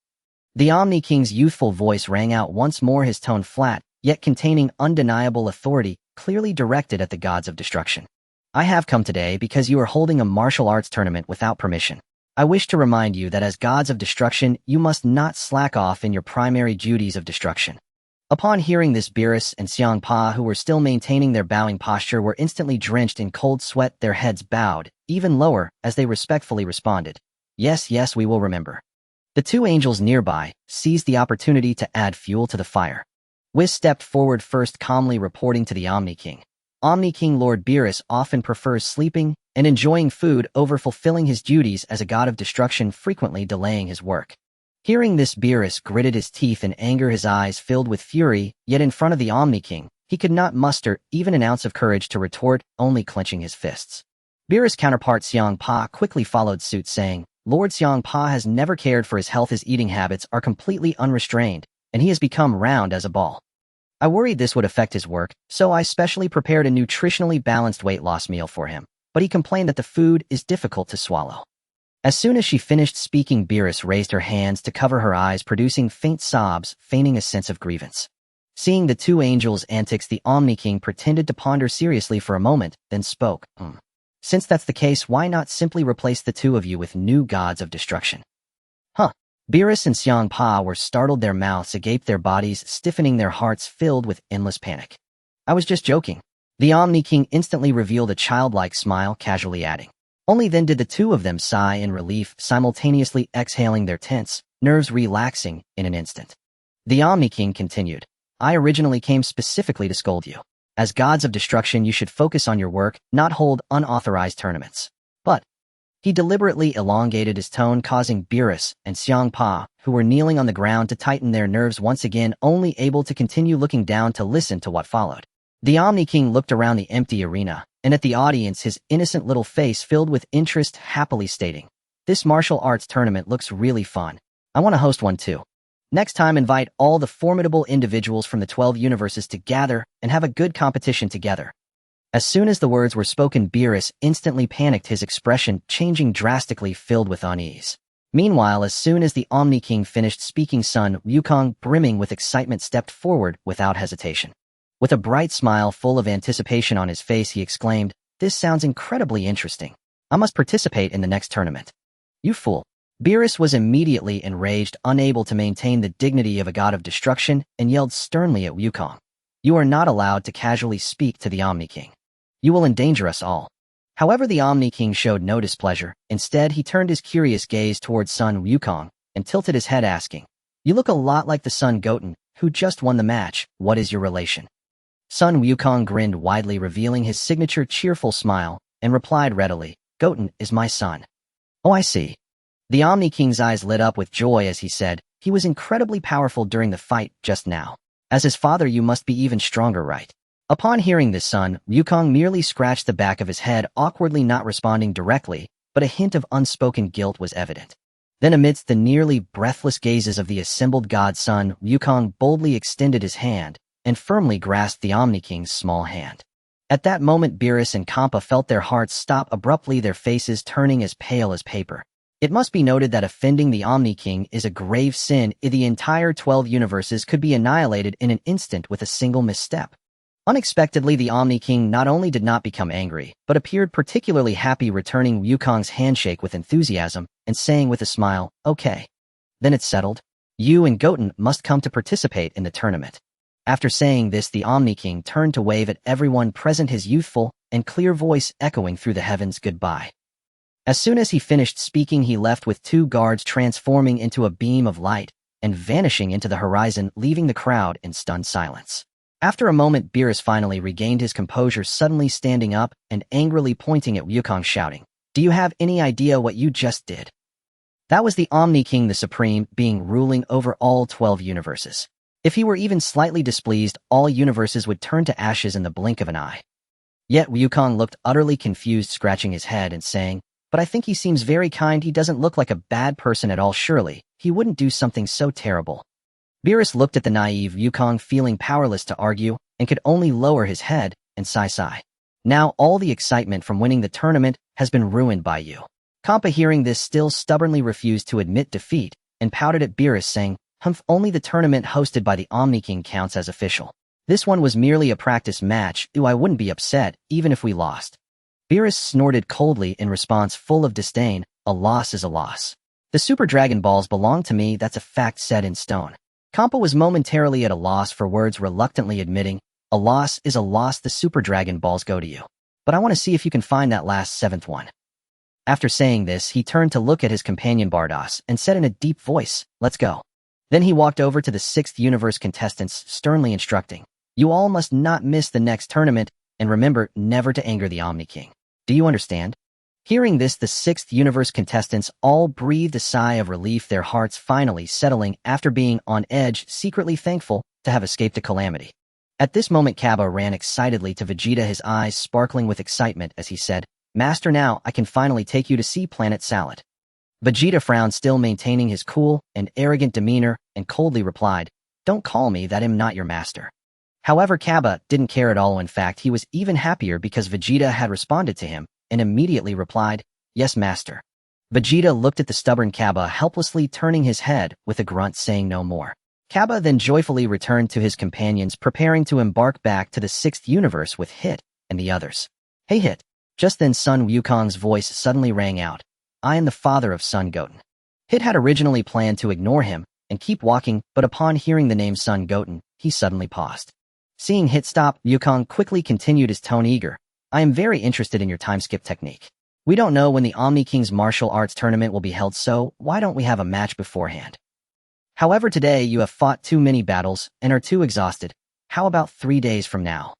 The Omni King's youthful voice rang out once more, his tone flat, yet containing undeniable authority, clearly directed at the gods of destruction. "I have come today because you are holding a martial arts tournament without permission. I wish to remind you that as gods of destruction, you must not slack off in your primary duties of destruction." Upon hearing this, Beerus and Xiang-Pa, who were still maintaining their bowing posture, were instantly drenched in cold sweat, their heads bowed, even lower, as they respectfully responded, "Yes, yes, we will remember." The two angels nearby seized the opportunity to add fuel to the fire. Whis stepped forward first, calmly reporting to the Omni King, "Omni King, Lord Beerus often prefers sleeping and enjoying food over fulfilling his duties as a god of destruction, frequently delaying his work." Hearing this, Beerus gritted his teeth in anger, his eyes filled with fury, yet in front of the Omni King, he could not muster even an ounce of courage to retort, only clenching his fists. Beerus' counterpart Xiang-Pa quickly followed suit, saying, "Lord Xiang-Pa has never cared for his health. His eating habits are completely unrestrained, and he has become round as a ball. I worried this would affect his work, so I specially prepared a nutritionally balanced weight loss meal for him, but he complained that the food is difficult to swallow." As soon as she finished speaking, Beerus raised her hands to cover her eyes, producing faint sobs, feigning a sense of grievance. Seeing the two angels' antics, the Omni King pretended to ponder seriously for a moment, then spoke, "Since that's the case, why not simply replace the two of you with new gods of destruction?" Huh. Beerus and Xiang-Pa were startled, their mouths agape, their bodies stiffening, their hearts filled with endless panic. "I was just joking." The Omni King instantly revealed a childlike smile, casually adding. Only then did the two of them sigh in relief, simultaneously exhaling, their tense nerves relaxing in an instant. The Omni King continued, "I originally came specifically to scold you. As gods of destruction, you should focus on your work, not hold unauthorized tournaments." But he deliberately elongated his tone, causing Beerus and Xiang-Pa, who were kneeling on the ground, to tighten their nerves once again, only able to continue looking down to listen to what followed. The Omni King looked around the empty arena, and at the audience, his innocent little face filled with interest, happily stating, "This martial arts tournament looks really fun. I want to host one too. Next time, invite all the formidable individuals from the 12 universes to gather and have a good competition together." As soon as the words were spoken, Beerus instantly panicked, his expression changing drastically, filled with unease. Meanwhile, as soon as the Omni King finished speaking, Sun Wukong, brimming with excitement, stepped forward without hesitation. With a bright smile full of anticipation on his face, he exclaimed, "This sounds incredibly interesting. I must participate in the next tournament." "You fool." Beerus was immediately enraged, unable to maintain the dignity of a god of destruction, and yelled sternly at Wukong, "You are not allowed to casually speak to the Omni King. You will endanger us all." However, the Omni King showed no displeasure. Instead, he turned his curious gaze towards Sun Wukong and tilted his head, asking, "You look a lot like the son Goten, who just won the match. What is your relation?" Sun Wukong grinned widely, revealing his signature cheerful smile, and replied readily, "Goten is my son." "Oh, I see." The Omni King's eyes lit up with joy as he said, "He was incredibly powerful during the fight just now. As his father, you must be even stronger, right?" Upon hearing this, Sun Wukong merely scratched the back of his head, awkwardly not responding directly, but a hint of unspoken guilt was evident. Then, amidst the nearly breathless gazes of the assembled gods, Sun Wukong boldly extended his hand and firmly grasped the Omni King's small hand. At that moment, Beerus and Kampa felt their hearts stop abruptly, their faces turning as pale as paper. It must be noted that offending the Omni King is a grave sin. The entire 12 universes could be annihilated in an instant with a single misstep. Unexpectedly, the Omni King not only did not become angry, but appeared particularly happy, returning Wukong's handshake with enthusiasm and saying with a smile, "Okay. Then it's settled. You and Goten must come to participate in the tournament." After saying this, the Omni King turned to wave at everyone present, his youthful and clear voice echoing through the heavens goodbye. As soon as he finished speaking, he left with 2 guards transforming into a beam of light and vanishing into the horizon, leaving the crowd in stunned silence. After a moment, Beerus finally regained his composure, suddenly standing up and angrily pointing at Wukong, shouting, "Do you have any idea what you just did?" That was the Omni King, the Supreme Being ruling over all 12 universes. If he were even slightly displeased, all universes would turn to ashes in the blink of an eye. Yet Wukong looked utterly confused, scratching his head and saying, "But I think he seems very kind. He doesn't look like a bad person at all. Surely, he wouldn't do something so terrible." Beerus looked at the naive Wukong, feeling powerless to argue, and could only lower his head and sigh. Now all the excitement from winning the tournament has been ruined by you. Kampa, hearing this, still stubbornly refused to admit defeat and pouted at Beerus, saying, "Humph, only the tournament hosted by the Omni King counts as official. This one was merely a practice match. I wouldn't be upset, even if we lost." Beerus snorted coldly in response, full of disdain, "A loss is a loss. The Super Dragon Balls belong to me. That's a fact set in stone." Kampa was momentarily at a loss for words, reluctantly admitting, "A loss is a loss. The Super Dragon Balls go to you. But I want to see if you can find that last 7th one." After saying this, he turned to look at his companion Bardos and said in a deep voice, "Let's go." Then he walked over to the 6th universe contestants, sternly instructing, "You all must not miss the next tournament, and remember never to anger the Omni King. Do you understand?" Hearing this, the 6th universe contestants all breathed a sigh of relief, their hearts finally settling after being on edge, secretly thankful to have escaped a calamity. At this moment, Cabba ran excitedly to Vegeta, his eyes sparkling with excitement as he said, "Master, now I can finally take you to see Planet Salad." Vegeta frowned, still maintaining his cool and arrogant demeanor, and coldly replied, "Don't call me that. I'm not your master." However, Cabba didn't care at all. In fact, he was even happier because Vegeta had responded to him and immediately replied, "Yes, master." Vegeta looked at the stubborn Cabba, helplessly turning his head with a grunt, saying no more. Cabba then joyfully returned to his companions, preparing to embark back to the 6th universe with Hit and the others. "Hey, Hit." Just then Son Wukong's voice suddenly rang out, "I am the father of Son Goten." Hit had originally planned to ignore him and keep walking, but upon hearing the name Son Goten, he suddenly paused. Seeing Hit stop, Wukong quickly continued, his tone eager, "I am very interested in your time skip technique. We don't know when the Omni King's martial arts tournament will be held, so why don't we have a match beforehand? However, today you have fought too many battles and are too exhausted. How about 3 days from now?"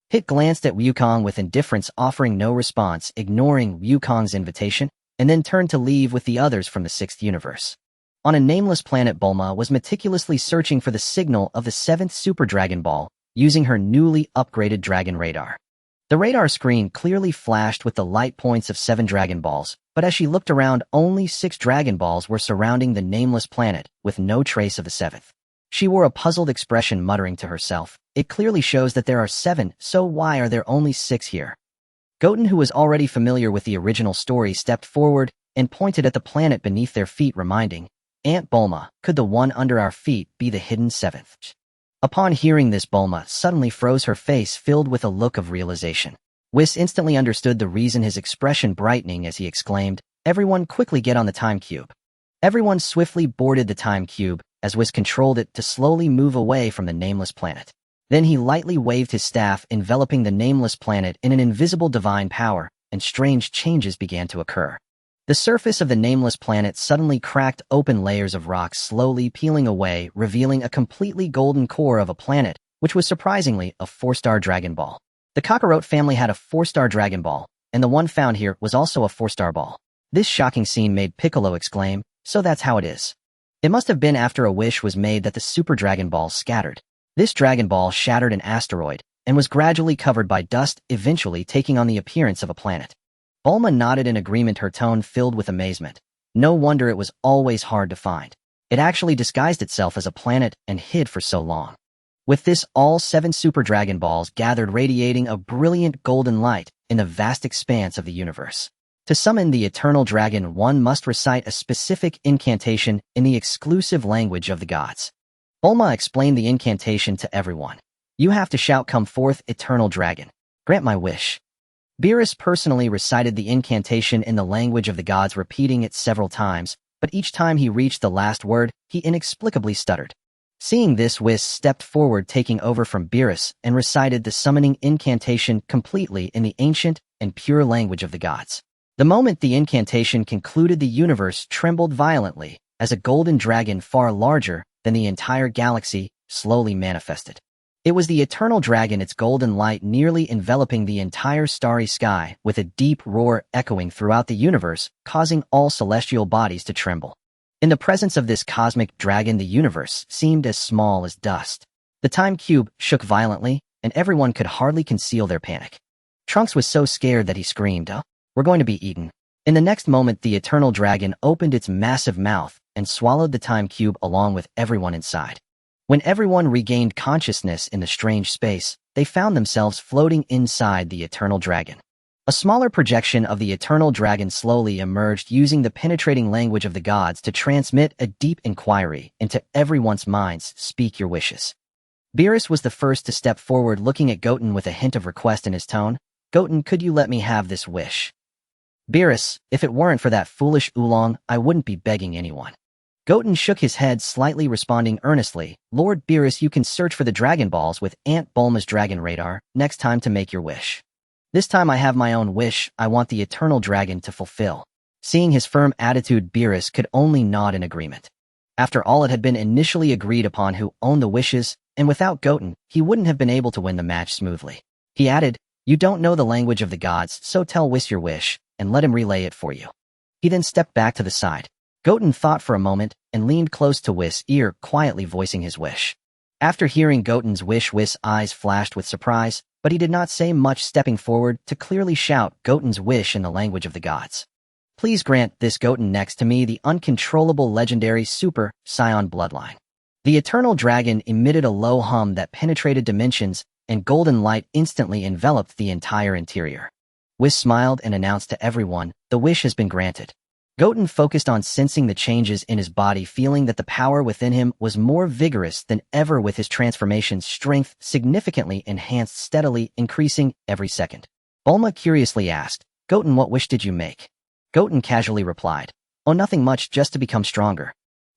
Hit glanced at Wukong with indifference, offering no response, ignoring Wukong's invitation, and then turned to leave with the others from the 6th universe. On a nameless planet, Bulma was meticulously searching for the signal of the 7th Super Dragon Ball, using her newly upgraded Dragon Radar. The radar screen clearly flashed with the light points of 7 Dragon Balls, but as she looked around, only 6 Dragon Balls were surrounding the nameless planet, with no trace of the 7th. She wore a puzzled expression, muttering to herself, "It clearly shows that there are 7, so why are there only 6 here?" Goten, who was already familiar with the original story, stepped forward and pointed at the planet beneath their feet, reminding, "Aunt Bulma, could the one under our feet be the hidden 7th? Upon hearing this, Bulma suddenly froze, her face filled with a look of realization. Whis instantly understood the reason, his expression brightening as he exclaimed, "Everyone quickly get on the time cube." Everyone swiftly boarded the time cube, as Whis controlled it to slowly move away from the nameless planet. Then he lightly waved his staff, enveloping the nameless planet in an invisible divine power, and strange changes began to occur. The surface of the nameless planet suddenly cracked open, layers of rock slowly peeling away, revealing a completely golden core of a planet, which was surprisingly a 4-star Dragon Ball. The Kakarot family had a 4-star Dragon Ball, and the one found here was also a 4-star ball. This shocking scene made Piccolo exclaim, "So that's how it is." It must have been after a wish was made that the Super Dragon Ball scattered. This Dragon Ball shattered an asteroid, and was gradually covered by dust, eventually taking on the appearance of a planet. Bulma nodded in agreement, her tone filled with amazement. No wonder it was always hard to find. It actually disguised itself as a planet and hid for so long. With this, all 7 Super Dragon Balls gathered, radiating a brilliant golden light in the vast expanse of the universe. To summon the Eternal Dragon, one must recite a specific incantation in the exclusive language of the gods. Bulma explained the incantation to everyone. "You have to shout, 'Come forth, Eternal Dragon. Grant my wish.'" Beerus personally recited the incantation in the language of the gods, repeating it several times, but each time he reached the last word, he inexplicably stuttered. Seeing this, Whis stepped forward, taking over from Beerus, and recited the summoning incantation completely in the ancient and pure language of the gods. The moment the incantation concluded, the universe trembled violently, as a golden dragon far larger than the entire galaxy slowly manifested. It was the eternal dragon, its golden light nearly enveloping the entire starry sky, with a deep roar echoing throughout the universe, causing all celestial bodies to tremble. In the presence of this cosmic dragon, the universe seemed as small as dust. The time cube shook violently, and everyone could hardly conceal their panic. Trunks was so scared that he screamed, "Oh, we're going to be eaten." In the next moment, the eternal dragon opened its massive mouth and swallowed the time cube along with everyone inside. When everyone regained consciousness in the strange space, they found themselves floating inside the eternal dragon. A smaller projection of the eternal dragon slowly emerged, using the penetrating language of the gods to transmit a deep inquiry into everyone's minds. "Speak your wishes." Beerus was the first to step forward, looking at Goten with a hint of request in his tone. "Goten, could you let me have this wish?" "Beerus, if it weren't for that foolish oolong, I wouldn't be begging anyone." Goten shook his head slightly, responding earnestly, "Lord Beerus, you can search for the Dragon Balls with Aunt Bulma's dragon radar next time to make your wish. This time I have my own wish I want the eternal dragon to fulfill." Seeing his firm attitude, Beerus could only nod in agreement. After all, it had been initially agreed upon who owned the wishes, and without Goten, he wouldn't have been able to win the match smoothly. He added, "You don't know the language of the gods, so tell Whis your wish, and let him relay it for you." He then stepped back to the side. Goten thought for a moment and leaned close to Whis' ear, quietly voicing his wish. After hearing Goten's wish, Whis' eyes flashed with surprise, but he did not say much, stepping forward to clearly shout Goten's wish in the language of the gods. "Please grant this, Goten, next to me the uncontrollable legendary Super Saiyan bloodline." The eternal dragon emitted a low hum that penetrated dimensions, and golden light instantly enveloped the entire interior. Whis smiled and announced to everyone, "The wish has been granted." Goten focused on sensing the changes in his body, feeling that the power within him was more vigorous than ever, with his transformation's strength significantly enhanced, steadily increasing every second. Bulma curiously asked, "Goten, what wish did you make?" Goten casually replied, "Oh, nothing much, just to become stronger."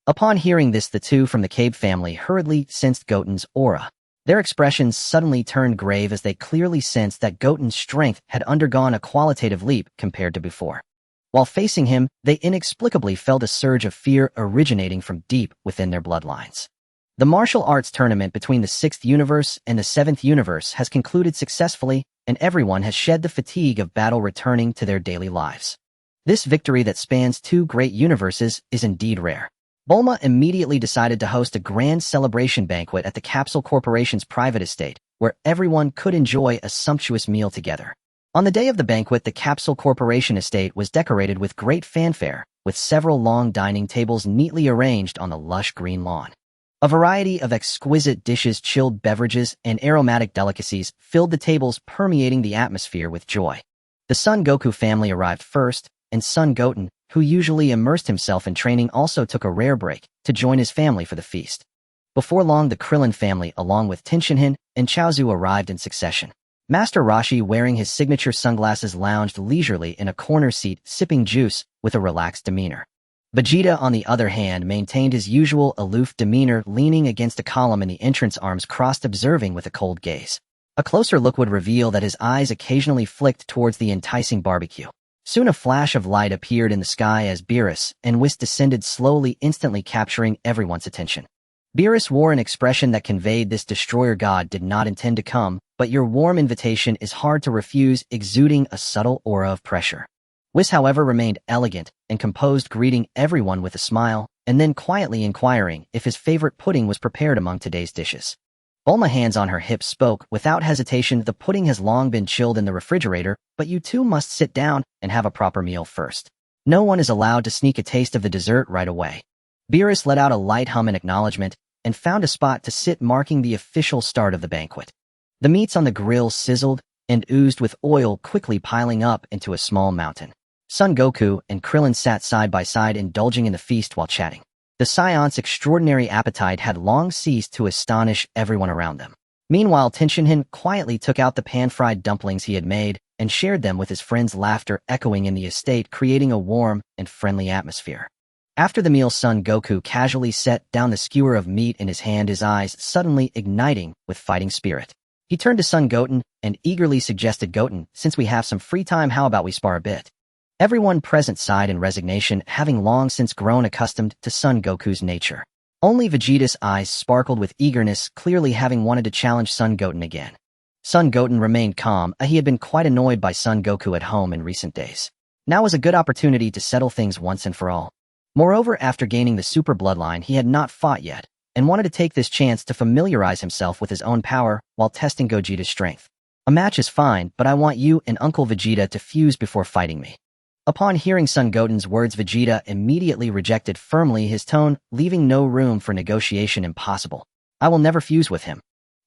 Upon hearing this, the two from the cave family hurriedly sensed Goten's aura. Their expressions suddenly turned grave as they clearly sensed that Goten's strength had undergone a qualitative leap compared to before. While facing him, they inexplicably felt a surge of fear originating from deep within their bloodlines. The martial arts tournament between the 6th universe and the 7th universe has concluded successfully, and everyone has shed the fatigue of battle, returning to their daily lives. This victory that spans 2 great universes is indeed rare. Bulma immediately decided to host a grand celebration banquet at the Capsule Corporation's private estate, where everyone could enjoy a sumptuous meal together. On the day of the banquet, the Capsule Corporation estate was decorated with great fanfare, with several long dining tables neatly arranged on the lush green lawn. A variety of exquisite dishes, chilled beverages, and aromatic delicacies filled the tables, permeating the atmosphere with joy. The Son Goku family arrived first, and Son Goten, who usually immersed himself in training, also took a rare break to join his family for the feast. Before long, the Krillin family, along with Tenshinhan and Chaozu, arrived in succession. Master Roshi, wearing his signature sunglasses, lounged leisurely in a corner seat, sipping juice with a relaxed demeanor. Vegeta, on the other hand, maintained his usual aloof demeanor, leaning against a column in the entrance, arms crossed, observing with a cold gaze. A closer look would reveal that his eyes occasionally flicked towards the enticing barbecue. Soon a flash of light appeared in the sky as Beerus and Whis descended slowly, instantly capturing everyone's attention. Beerus wore an expression that conveyed this destroyer god did not intend to come, but your warm invitation is hard to refuse, exuding a subtle aura of pressure. Whis, however, remained elegant and composed, greeting everyone with a smile, and then quietly inquiring if his favorite pudding was prepared among today's dishes. Bulma, hands on her hips, spoke without hesitation, "The pudding has long been chilled in the refrigerator, but you two must sit down and have a proper meal first. No one is allowed to sneak a taste of the dessert right away." Beerus let out a light hum in acknowledgement and found a spot to sit, marking the official start of the banquet. The meats on the grill sizzled and oozed with oil, quickly piling up into a small mountain. Son Goku and Krillin sat side by side, indulging in the feast while chatting. The Saiyans' extraordinary appetite had long ceased to astonish everyone around them. Meanwhile, Tenshinhan quietly took out the pan-fried dumplings he had made and shared them with his friends, laughter echoing in the estate, creating a warm and friendly atmosphere. After the meal, Son Goku casually set down the skewer of meat in his hand, his eyes suddenly igniting with fighting spirit. He turned to Son Goten and eagerly suggested, "Goten, since we have some free time, how about we spar a bit?" Everyone present sighed in resignation, having long since grown accustomed to Son Goku's nature. Only Vegeta's eyes sparkled with eagerness, clearly having wanted to challenge Son Goten again. Son Goten remained calm. He had been quite annoyed by Son Goku at home in recent days. Now was a good opportunity to settle things once and for all. Moreover, after gaining the super bloodline, he had not fought yet, and wanted to take this chance to familiarize himself with his own power while testing Gogeta's strength. "A match is fine, but I want you and Uncle Vegeta to fuse before fighting me." Upon hearing Son Goten's words, Vegeta immediately rejected firmly, his tone leaving no room for negotiation. "Impossible. I will never fuse with him."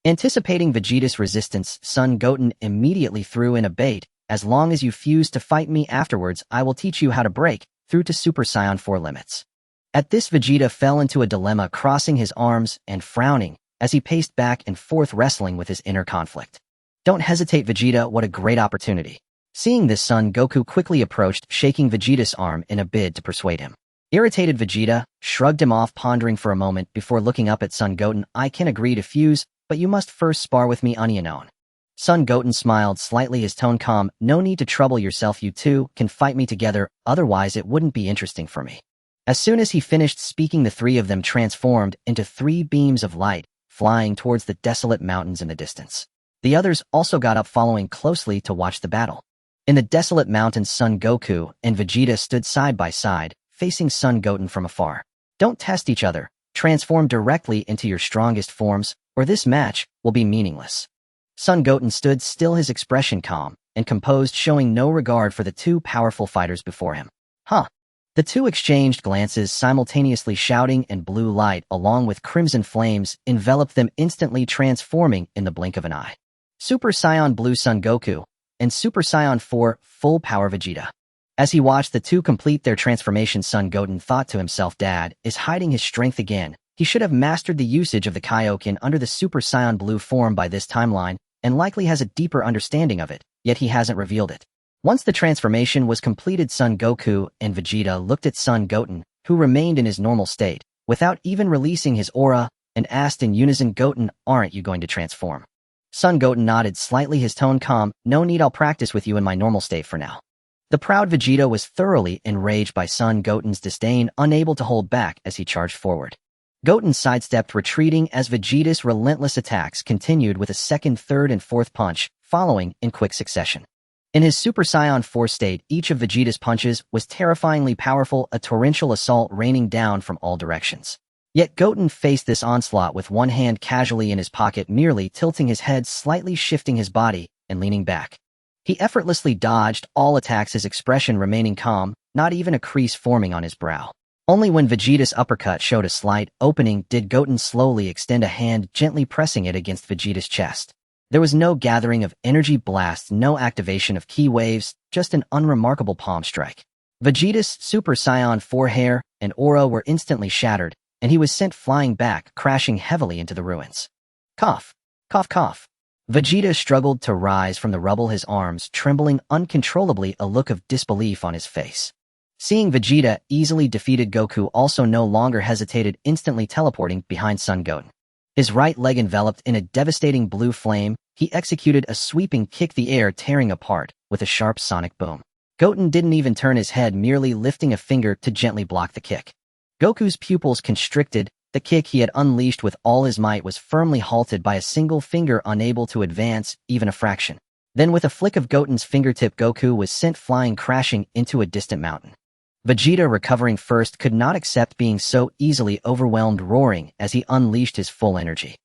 Anticipating Vegeta's resistance, Son Goten immediately threw in a bait. "As long as you fuse to fight me afterwards, I will teach you how to break through to Super Saiyan 4 limits." At this, Vegeta fell into a dilemma, crossing his arms and frowning as he paced back and forth, wrestling with his inner conflict. "Don't hesitate, Vegeta, what a great opportunity." Seeing this, Son Goku quickly approached, shaking Vegeta's arm in a bid to persuade him. Irritated Vegeta shrugged him off, pondering for a moment before looking up at Son Goten. "I can agree to fuse, but you must first spar with me, unknown." Son Goten smiled slightly, his tone calm. "No need to trouble yourself, you two can fight me together, otherwise it wouldn't be interesting for me." As soon as he finished speaking, the three of them transformed into 3 beams of light, flying towards the desolate mountains in the distance. The others also got up, following closely to watch the battle. In the desolate mountains, Son Goku and Vegeta stood side by side, facing Son Goten from afar. "Don't test each other. Transform directly into your strongest forms, or this match will be meaningless." Son Goten stood still, his expression calm and composed, showing no regard for the 2 powerful fighters before him. "Huh." The 2 exchanged glances simultaneously, shouting, and blue light along with crimson flames enveloped them, instantly transforming in the blink of an eye. Super Saiyan Blue Son Goku and Super Saiyan 4 Full Power Vegeta. As he watched the 2 complete their transformation, Son Goten thought to himself, "Dad is hiding his strength again. He should have mastered the usage of the Kaioken under the Super Saiyan Blue form by this timeline, and likely has a deeper understanding of it, yet he hasn't revealed it." Once the transformation was completed, Son Goku and Vegeta looked at Son Goten, who remained in his normal state, without even releasing his aura, and asked in unison, "Goten, aren't you going to transform?" Son Goten nodded slightly, his tone calm. "No need, I'll practice with you in my normal state for now." The proud Vegeta was thoroughly enraged by Son Goten's disdain, unable to hold back as he charged forward. Goten sidestepped, retreating as Vegeta's relentless attacks continued, with a second, third, and fourth punch following in quick succession. In his Super Saiyan 4 state, each of Vegeta's punches was terrifyingly powerful, a torrential assault raining down from all directions. Yet Goten faced this onslaught with one hand casually in his pocket, merely tilting his head slightly, shifting his body, and leaning back. He effortlessly dodged all attacks, his expression remaining calm, not even a crease forming on his brow. Only when Vegeta's uppercut showed a slight opening did Goten slowly extend a hand, gently pressing it against Vegeta's chest. There was no gathering of energy blasts, no activation of ki waves, just an unremarkable palm strike. Vegeta's Super Saiyan 4 hair and aura were instantly shattered, and he was sent flying back, crashing heavily into the ruins. Cough. Cough, cough. Vegeta struggled to rise from the rubble, his arms trembling uncontrollably, a look of disbelief on his face. Seeing Vegeta easily defeated, Goku also no longer hesitated, instantly teleporting behind Son Goten. His right leg enveloped in a devastating blue flame, he executed a sweeping kick, the air tearing apart with a sharp sonic boom. Goten didn't even turn his head, merely lifting a finger to gently block the kick. Goku's pupils constricted. The kick he had unleashed with all his might was firmly halted by a single finger, unable to advance even a fraction. Then, with a flick of Goten's fingertip, Goku was sent flying, crashing into a distant mountain. Vegeta, recovering first, could not accept being so easily overwhelmed, roaring as he unleashed his full energy.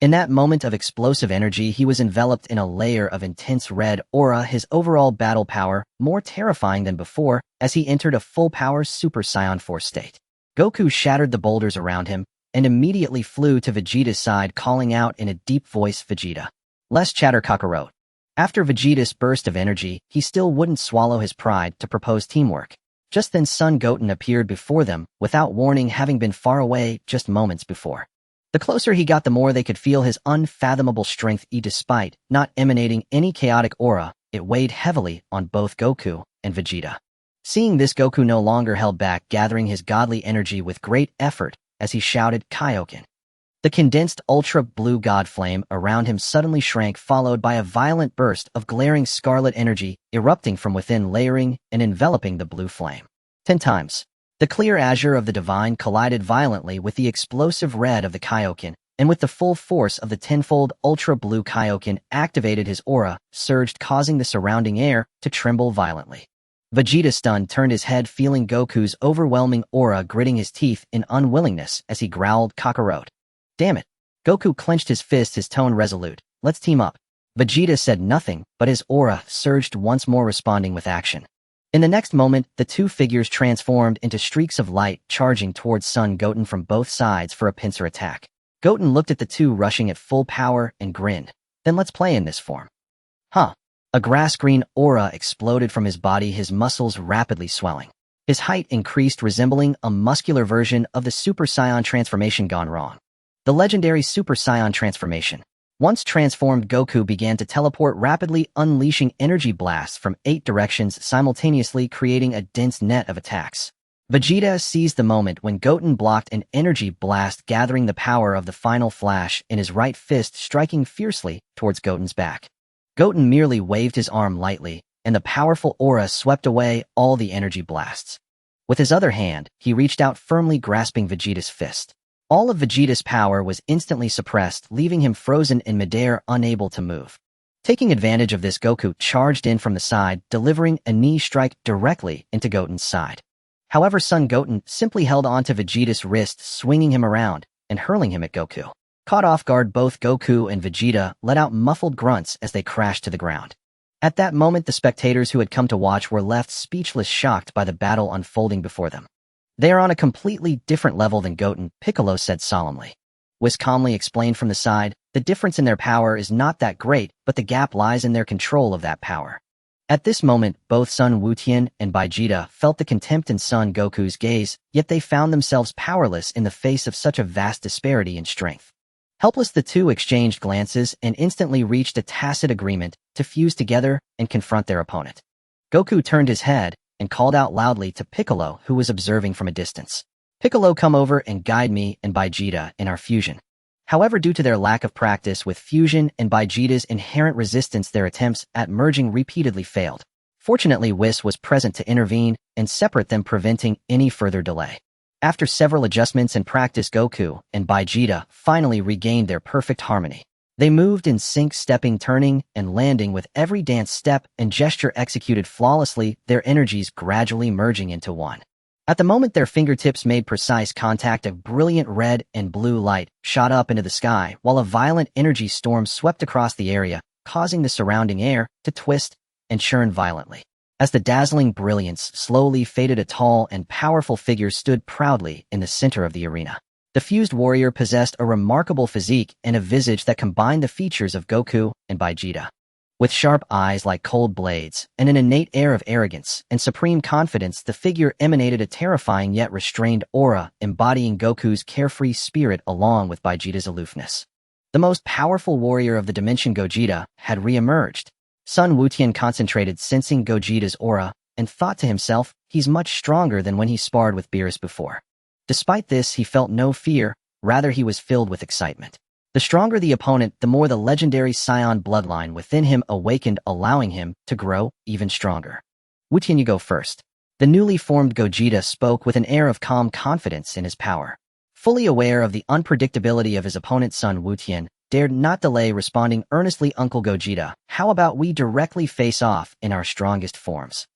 In that moment of explosive energy, he was enveloped in a layer of intense red aura, his overall battle power more terrifying than before as he entered a full-power Super Saiyan 4 state. Goku shattered the boulders around him and immediately flew to Vegeta's side, calling out in a deep voice, "Vegeta, less chatter, Kakarot." After Vegeta's burst of energy, he still wouldn't swallow his pride to propose teamwork. Just then Son Goten appeared before them, without warning, having been far away just moments before. The closer he got, the more they could feel his unfathomable strength, despite not emanating any chaotic aura. It weighed heavily on both Goku and Vegeta. Seeing this, Goku no longer held back, gathering his godly energy with great effort as he shouted, Kaioken. The condensed ultra-blue god flame around him suddenly shrank, followed by a violent burst of glaring scarlet energy erupting from within, layering and enveloping the blue flame. 10 times. The clear azure of the divine collided violently with the explosive red of the Kaioken, and with the full force of the tenfold ultra-blue Kaioken activated, his aura surged, causing the surrounding air to tremble violently. Vegeta, stunned, turned his head, feeling Goku's overwhelming aura, gritting his teeth in unwillingness as he growled, Kakarot. Damn it. Goku clenched his fist, his tone resolute. Let's team up. Vegeta said nothing, but his aura surged once more, responding with action. In the next moment, the two figures transformed into streaks of light, charging towards Son Goten from both sides for a pincer attack. Goten looked at the two rushing at full power and grinned. Then let's play in this form. Huh. A grass-green aura exploded from his body, his muscles rapidly swelling. His height increased, resembling a muscular version of the Super Saiyan transformation gone wrong. The legendary Super Saiyan transformation. Once transformed, Goku began to teleport rapidly, unleashing energy blasts from 8 directions simultaneously, creating a dense net of attacks. Vegeta seized the moment when Goten blocked an energy blast, gathering the power of the final flash in his right fist, striking fiercely towards Goten's back. Goten merely waved his arm lightly, and the powerful aura swept away all the energy blasts. With his other hand, he reached out, firmly grasping Vegeta's fist. All of Vegeta's power was instantly suppressed, leaving him frozen in midair, unable to move. Taking advantage of this, Goku charged in from the side, delivering a knee strike directly into Goten's side. However, Son Goten simply held onto Vegeta's wrist, swinging him around and hurling him at Goku. Caught off guard, both Goku and Vegeta let out muffled grunts as they crashed to the ground. At that moment, the spectators who had come to watch were left speechless, shocked by the battle unfolding before them. They are on a completely different level than Goten, Piccolo said solemnly. Whis calmly explained from the side, the difference in their power is not that great, but the gap lies in their control of that power. At this moment, both Son Wutian and Vegeta felt the contempt in Son Goku's gaze, yet they found themselves powerless in the face of such a vast disparity in strength. Helpless, the two exchanged glances and instantly reached a tacit agreement to fuse together and confront their opponent. Goku turned his head and called out loudly to Piccolo, who was observing from a distance. Piccolo, come over and guide me and Vegeta in our fusion. However, due to their lack of practice with fusion and Vegeta's inherent resistance, their attempts at merging repeatedly failed. Fortunately, Whis was present to intervene and separate them, preventing any further delay. After several adjustments and practice, Goku and Vegeta finally regained their perfect harmony. They moved in sync, stepping, turning, and landing with every dance step and gesture executed flawlessly, their energies gradually merging into one. At the moment their fingertips made precise contact, a brilliant red and blue light shot up into the sky, while a violent energy storm swept across the area, causing the surrounding air to twist and churn violently. As the dazzling brilliance slowly faded, a tall and powerful figure stood proudly in the center of the arena. The fused warrior possessed a remarkable physique and a visage that combined the features of Goku and Vegeta. With sharp eyes like cold blades and an innate air of arrogance and supreme confidence, the figure emanated a terrifying yet restrained aura, embodying Goku's carefree spirit along with Vegeta's aloofness. The most powerful warrior of the dimension, Gogeta, had re-emerged. Son Wutian concentrated, sensing Gogeta's aura, and thought to himself, he's much stronger than when he sparred with Beerus before. Despite this, he felt no fear, rather he was filled with excitement. The stronger the opponent, the more the legendary Saiyan bloodline within him awakened, allowing him to grow even stronger. Wutian, you go first. The newly formed Gogeta spoke with an air of calm confidence in his power. Fully aware of the unpredictability of his opponent, Son Wutian dared not delay, responding earnestly, Uncle Gogeta, how about we directly face off in our strongest forms?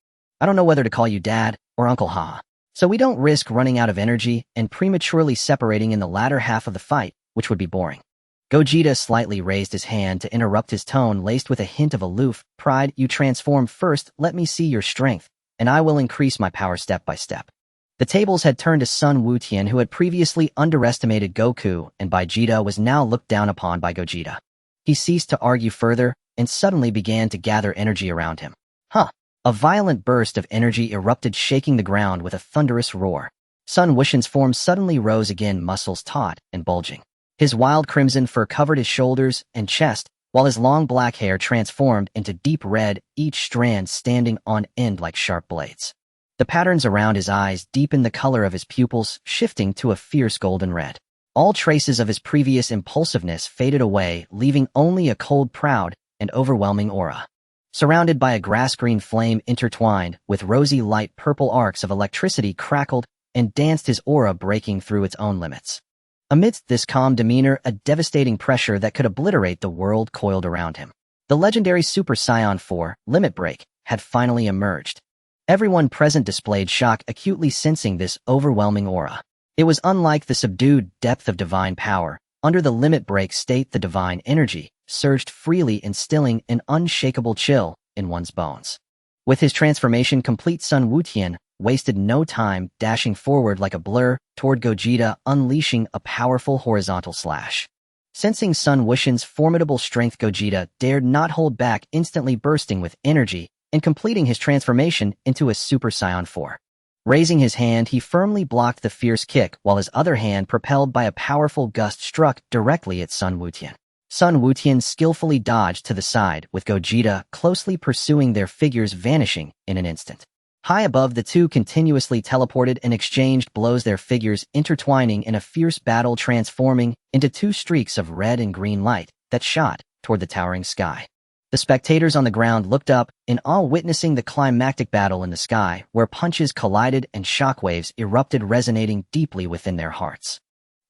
I don't know whether to call you Dad or Uncle, haha. So we don't risk running out of energy and prematurely separating in the latter half of the fight, which would be boring. Gogeta slightly raised his hand to interrupt, his tone laced with a hint of aloof pride. You transform first, let me see your strength, and I will increase my power step by step. The tables had turned to Son Wutian, who had previously underestimated Goku and Vegeta, was now looked down upon by Gogeta. He ceased to argue further and suddenly began to gather energy around him. A violent burst of energy erupted, shaking the ground with a thunderous roar. Son Wutian's form suddenly rose again, muscles taut and bulging. His wild crimson fur covered his shoulders and chest, while his long black hair transformed into deep red, each strand standing on end like sharp blades. The patterns around his eyes deepened the color of his pupils, shifting to a fierce golden red. All traces of his previous impulsiveness faded away, leaving only a cold, proud, and overwhelming aura. Surrounded by a grass-green flame intertwined with rosy light purple arcs of electricity crackled and danced, his aura breaking through its own limits. Amidst this calm demeanor, a devastating pressure that could obliterate the world coiled around him. The legendary Super Saiyan 4, Limit Break, had finally emerged. Everyone present displayed shock, acutely sensing this overwhelming aura. It was unlike the subdued depth of divine power. Under the Limit Break state, the divine energy surged freely, instilling an unshakable chill in one's bones. With his transformation complete, Sun Wutian wasted no time, dashing forward like a blur toward Gogeta, unleashing a powerful horizontal slash. Sensing Sun Wuxian's formidable strength, Gogeta dared not hold back, instantly bursting with energy and completing his transformation into a Super Saiyan 4. Raising his hand, he firmly blocked the fierce kick, while his other hand, propelled by a powerful gust, struck directly at Sun Wutian. Sun Wutian skillfully dodged to the side, with Gogeta closely pursuing, their figures vanishing in an instant. High above, the two continuously teleported and exchanged blows, their figures intertwining in a fierce battle, transforming into two streaks of red and green light that shot toward the towering sky. The spectators on the ground looked up, in awe, witnessing the climactic battle in the sky, where punches collided and shockwaves erupted, resonating deeply within their hearts.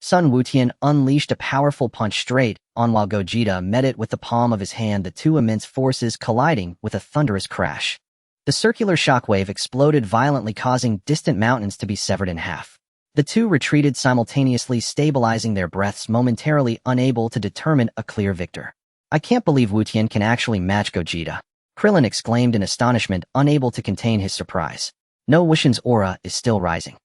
Sun Wutian unleashed a powerful punch straight on, while Gogeta met it with the palm of his hand, the two immense forces colliding with a thunderous crash. The circular shockwave exploded violently, causing distant mountains to be severed in half. The two retreated simultaneously, stabilizing their breaths, momentarily unable to determine a clear victor. "I can't believe Wutian can actually match Gogeta," Krillin exclaimed in astonishment, unable to contain his surprise. No, Wuxian's aura is still rising.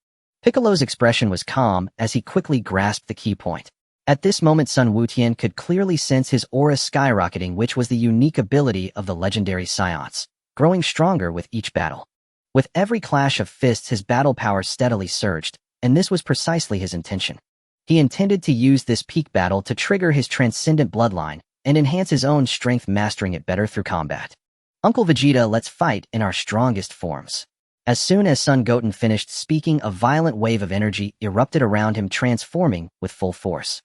Piccolo's expression was calm as he quickly grasped the key point. At this moment, Sun Wutian could clearly sense his aura skyrocketing, which was the unique ability of the legendary Saiyans, growing stronger with each battle. With every clash of fists, his battle power steadily surged, and this was precisely his intention. He intended to use this peak battle to trigger his transcendent bloodline and enhance his own strength, mastering it better through combat. "Uncle Vegeta, let's fight in our strongest forms." As soon as Son Goten finished speaking, a violent wave of energy erupted around him, transforming with full force.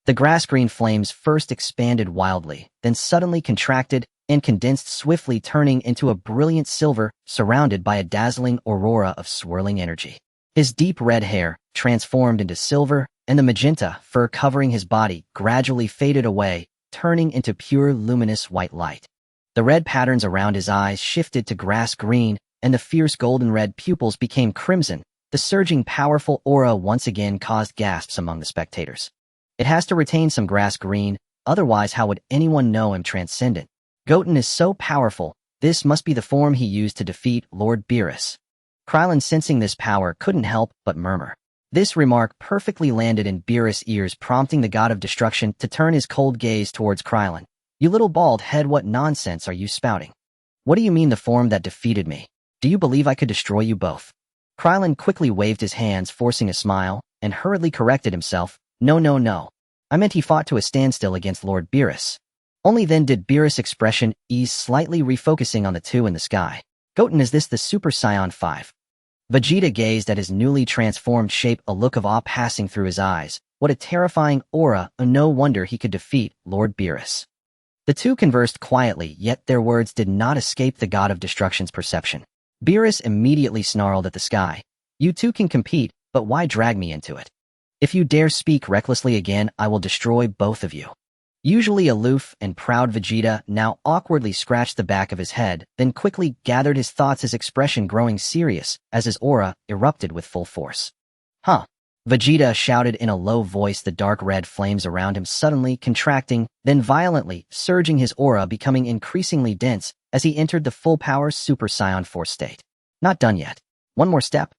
The grass-green flames first expanded wildly, then suddenly contracted and condensed swiftly, turning into a brilliant silver surrounded by a dazzling aurora of swirling energy. His deep red hair transformed into silver, and the magenta fur covering his body gradually faded away, turning into pure luminous white light. The red patterns around his eyes shifted to grass green, and the fierce golden red pupils became crimson. The surging powerful aura once again caused gasps among the spectators. "It has to retain some grass green, otherwise how would anyone know him transcendent? Goten is so powerful, this must be the form he used to defeat Lord Beerus." Krillin, sensing this power, couldn't help but murmur. This remark perfectly landed in Beerus' ears, prompting the god of destruction to turn his cold gaze towards Krillin. "You little bald head, what nonsense are you spouting? What do you mean the form that defeated me? Do you believe I could destroy you both?" Krillin quickly waved his hands, forcing a smile, and hurriedly corrected himself. No. I meant he fought to a standstill against Lord Beerus." Only then did Beerus' expression ease slightly, refocusing on the two in the sky. "Goten, is this the Super Saiyan 5? Vegeta gazed at his newly transformed shape, a look of awe passing through his eyes. What a terrifying aura, no wonder he could defeat Lord Beerus. The two conversed quietly, yet their words did not escape the god of destruction's perception. Beerus immediately snarled at the sky. "You two can compete, but why drag me into it? If you dare speak recklessly again, I will destroy both of you." Usually aloof and proud, Vegeta now awkwardly scratched the back of his head, then quickly gathered his thoughts, his expression growing serious as his aura erupted with full force. Vegeta shouted in a low voice, the dark red flames around him suddenly contracting, then violently surging, his aura becoming increasingly dense as he entered the full-power Super Saiyan 4 state. Not done yet. One more step.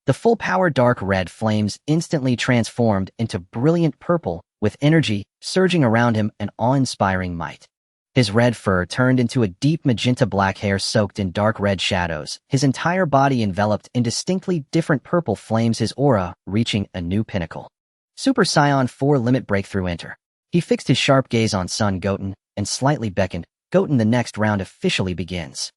The full-power dark red flames instantly transformed into brilliant purple, with energy surging around him and awe-inspiring might. His red fur turned into a deep magenta, black hair soaked in dark red shadows, his entire body enveloped in distinctly different purple flames, his aura reaching a new pinnacle. Super Saiyan 4 Limit Breakthrough, enter. He fixed his sharp gaze on Son Goten and slightly beckoned. "Goten, the next round officially begins."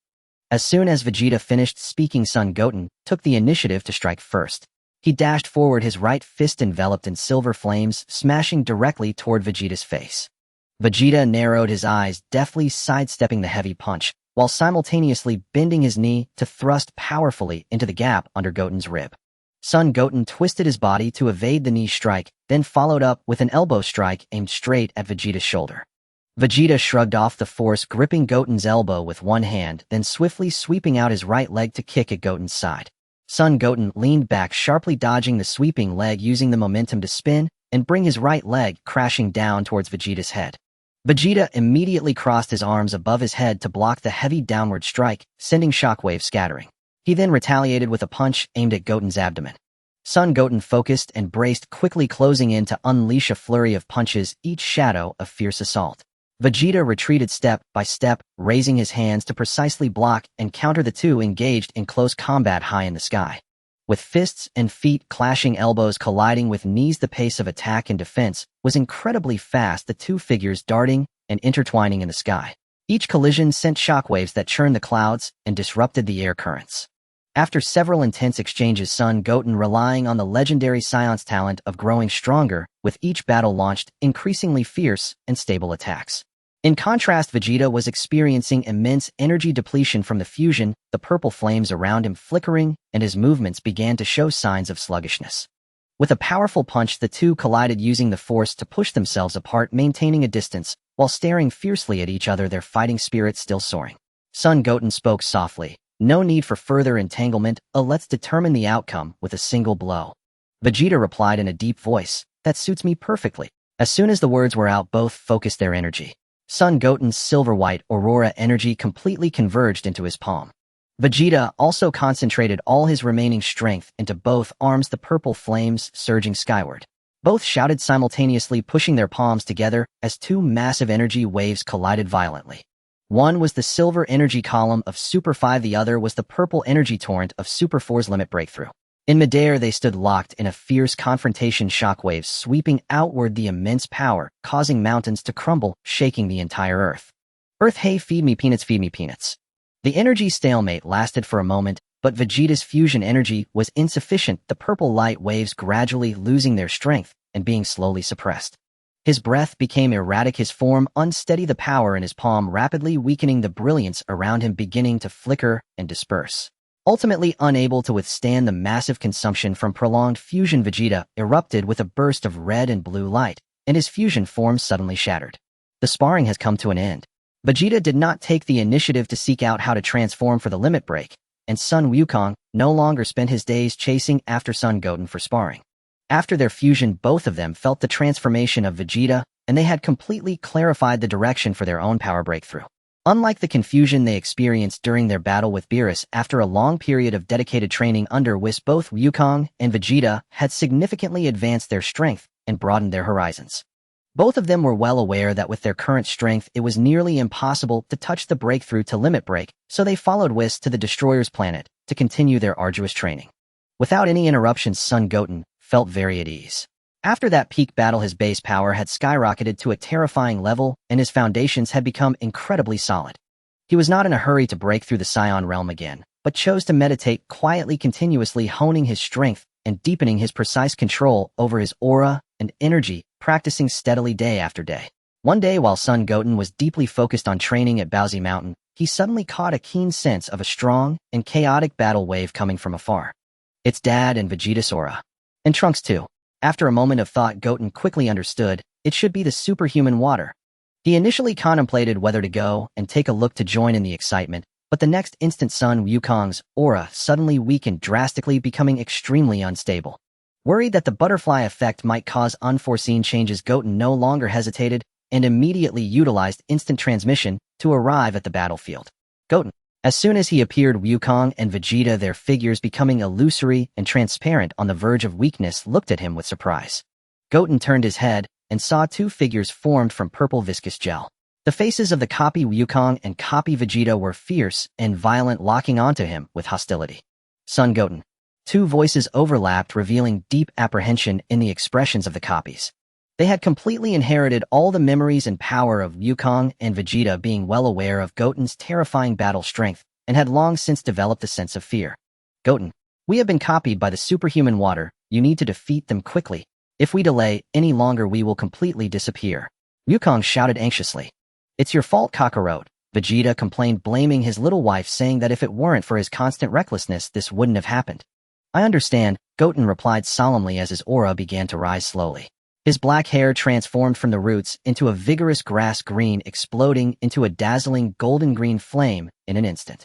As soon as Vegeta finished speaking, Son Goten took the initiative to strike first. He dashed forward, his right fist enveloped in silver flames, smashing directly toward Vegeta's face. Vegeta narrowed his eyes, deftly sidestepping the heavy punch, while simultaneously bending his knee to thrust powerfully into the gap under Goten's rib. Son Goten twisted his body to evade the knee strike, then followed up with an elbow strike aimed straight at Vegeta's shoulder. Vegeta shrugged off the force, gripping Goten's elbow with one hand, then swiftly sweeping out his right leg to kick at Goten's side. Son Goten leaned back, sharply dodging the sweeping leg, using the momentum to spin and bring his right leg crashing down towards Vegeta's head. Vegeta immediately crossed his arms above his head to block the heavy downward strike, sending shockwaves scattering. He then retaliated with a punch aimed at Goten's abdomen. Son Goten focused and braced, quickly closing in to unleash a flurry of punches, each shadow a fierce assault. Vegeta retreated step by step, raising his hands to precisely block and counter the two engaged in close combat high in the sky. With fists and feet clashing, elbows colliding with knees, the pace of attack and defense was incredibly fast, the two figures darting and intertwining in the sky. Each collision sent shockwaves that churned the clouds and disrupted the air currents. After several intense exchanges, Son Goten, relying on the legendary Saiyan's talent of growing stronger with each battle, launched increasingly fierce and stable attacks. In contrast, Vegeta was experiencing immense energy depletion from the fusion, the purple flames around him flickering, and his movements began to show signs of sluggishness. With a powerful punch, the two collided, using the force to push themselves apart, maintaining a distance, while staring fiercely at each other, their fighting spirit still soaring. Son Goten spoke softly. "No need for further entanglement, let's determine the outcome with a single blow." Vegeta replied in a deep voice, "That suits me perfectly." As soon as the words were out, both focused their energy. Son Goten's silver-white aurora energy completely converged into his palm. Vegeta also concentrated all his remaining strength into both arms, the purple flames surging skyward. Both shouted simultaneously, pushing their palms together as two massive energy waves collided violently. One was the silver energy column of Super 5, the other was the purple energy torrent of Super 4's limit breakthrough. In midair, they stood locked in a fierce confrontation, shockwaves sweeping outward, the immense power causing mountains to crumble, shaking the entire Earth. "Earth, hey, feed me peanuts, feed me peanuts." The energy stalemate lasted for a moment, but Vegeta's fusion energy was insufficient, the purple light waves gradually losing their strength and being slowly suppressed. His breath became erratic, his form unsteady, the power in his palm rapidly weakening, the brilliance around him beginning to flicker and disperse. Ultimately unable to withstand the massive consumption from prolonged fusion, Vegeta erupted with a burst of red and blue light, and his fusion form suddenly shattered. The sparring has come to an end. Vegeta did not take the initiative to seek out how to transform for the limit break, and Sun Wukong no longer spent his days chasing after Son Goten for sparring. After their fusion, both of them felt the transformation of Vegeta, and they had completely clarified the direction for their own power breakthrough. Unlike the confusion they experienced during their battle with Beerus, after a long period of dedicated training under Whis, both Wukong and Vegeta had significantly advanced their strength and broadened their horizons. Both of them were well aware that with their current strength it was nearly impossible to touch the breakthrough to limit break, so they followed Whis to the Destroyer's planet to continue their arduous training. Without any interruptions, Son Goten felt very at ease. After that peak battle, his base power had skyrocketed to a terrifying level, and his foundations had become incredibly solid. He was not in a hurry to break through the Saiyan realm again, but chose to meditate quietly, continuously honing his strength and deepening his precise control over his aura and energy, practicing steadily day after day. One day, while Son Goten was deeply focused on training at Baozi Mountain, he suddenly caught a keen sense of a strong and chaotic battle wave coming from afar. It's Dad and Vegeta's aura. And Trunks too. After a moment of thought, Goten quickly understood it should be the superhuman water. He initially contemplated whether to go and take a look to join in the excitement, but the next instant Son Wukong's aura suddenly weakened drastically, becoming extremely unstable. Worried that the butterfly effect might cause unforeseen changes, Goten no longer hesitated and immediately utilized instant transmission to arrive at the battlefield. Goten. As soon as he appeared, Wukong and Vegeta, their figures becoming illusory and transparent on the verge of weakness, looked at him with surprise. Goten turned his head and saw two figures formed from purple viscous gel. The faces of the copy Wukong and copy Vegeta were fierce and violent, locking onto him with hostility. Son Goten. Two voices overlapped, revealing deep apprehension in the expressions of the copies. They had completely inherited all the memories and power of Wukong and Vegeta, being well aware of Goten's terrifying battle strength, and had long since developed a sense of fear. Goten, we have been copied by the superhuman water. You need to defeat them quickly. If we delay any longer, we will completely disappear. Wukong shouted anxiously. It's your fault, Kakarot. Vegeta complained, blaming his little wife, saying that if it weren't for his constant recklessness, this wouldn't have happened. I understand, Goten replied solemnly as his aura began to rise slowly. His black hair transformed from the roots into a vigorous grass green, exploding into a dazzling golden-green flame in an instant.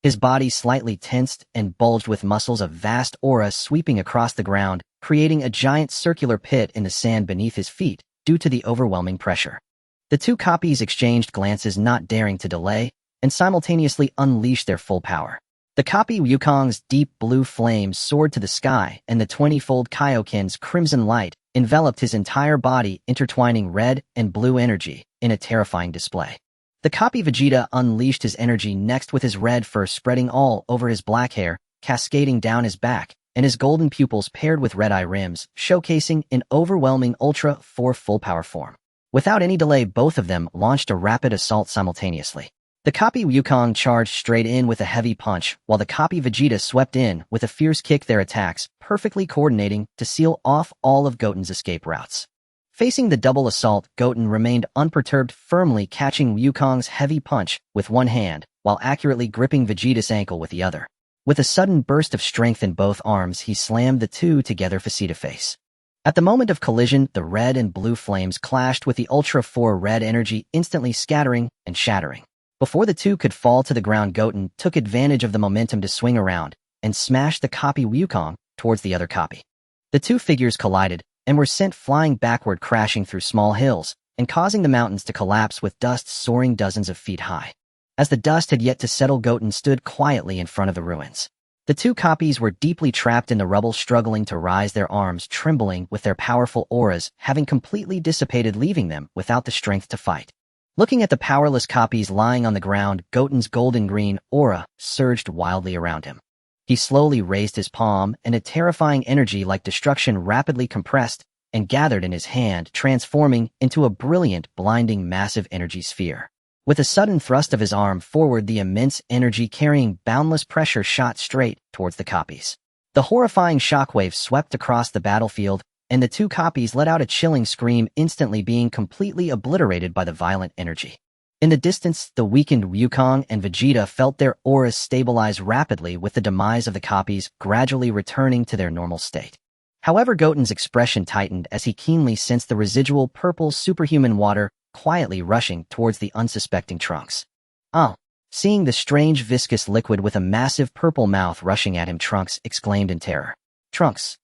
His body slightly tensed and bulged with muscles, of vast aura sweeping across the ground, creating a giant circular pit in the sand beneath his feet due to the overwhelming pressure. The two copies exchanged glances, not daring to delay, and simultaneously unleashed their full power. The copy Wukong's deep blue flames soared to the sky, and the 20-fold Kaioken's crimson light enveloped his entire body, intertwining red and blue energy in a terrifying display. The copy Vegeta unleashed his energy next, with his red fur spreading all over his black hair, cascading down his back, and his golden pupils paired with red-eye rims, showcasing an overwhelming Ultra 4 full power form. Without any delay, both of them launched a rapid assault simultaneously. The copy Wukong charged straight in with a heavy punch, while the copy Vegeta swept in with a fierce kick, their attacks perfectly coordinating to seal off all of Goten's escape routes. Facing the double assault, Goten remained unperturbed, firmly catching Wukong's heavy punch with one hand, while accurately gripping Vegeta's ankle with the other. With a sudden burst of strength in both arms, he slammed the two together face-to-face. At the moment of collision, the red and blue flames clashed with the Ultra 4 red energy, instantly scattering and shattering. Before the two could fall to the ground, Goten took advantage of the momentum to swing around and smash the copy Wukong towards the other copy. The two figures collided and were sent flying backward, crashing through small hills and causing the mountains to collapse, with dust soaring dozens of feet high. As the dust had yet to settle, Goten stood quietly in front of the ruins. The two copies were deeply trapped in the rubble, struggling to rise, their arms trembling with their powerful auras having completely dissipated, leaving them without the strength to fight. Looking at the powerless copies lying on the ground, Goten's golden-green aura surged wildly around him. He slowly raised his palm, and a terrifying energy like destruction rapidly compressed and gathered in his hand, transforming into a brilliant, blinding, massive energy sphere. With a sudden thrust of his arm forward, the immense energy carrying boundless pressure shot straight towards the copies. The horrifying shockwave swept across the battlefield, and the two copies let out a chilling scream, instantly being completely obliterated by the violent energy. In the distance, the weakened Wukong and Vegeta felt their auras stabilize rapidly, with the demise of the copies gradually returning to their normal state. However, Goten's expression tightened as he keenly sensed the residual purple superhuman water quietly rushing towards the unsuspecting Trunks. Seeing the strange viscous liquid with a massive purple mouth rushing at him, Trunks exclaimed in terror. Trunks!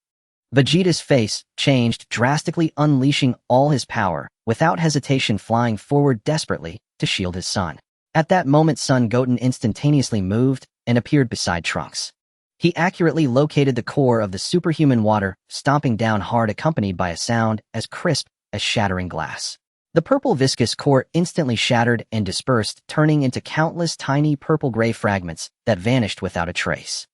Vegeta's face changed drastically, unleashing all his power, without hesitation flying forward desperately to shield his son. At that moment, Son Goten instantaneously moved and appeared beside Trunks. He accurately located the core of the superhuman water, stomping down hard, accompanied by a sound as crisp as shattering glass. The purple viscous core instantly shattered and dispersed, turning into countless tiny purple-gray fragments that vanished without a trace.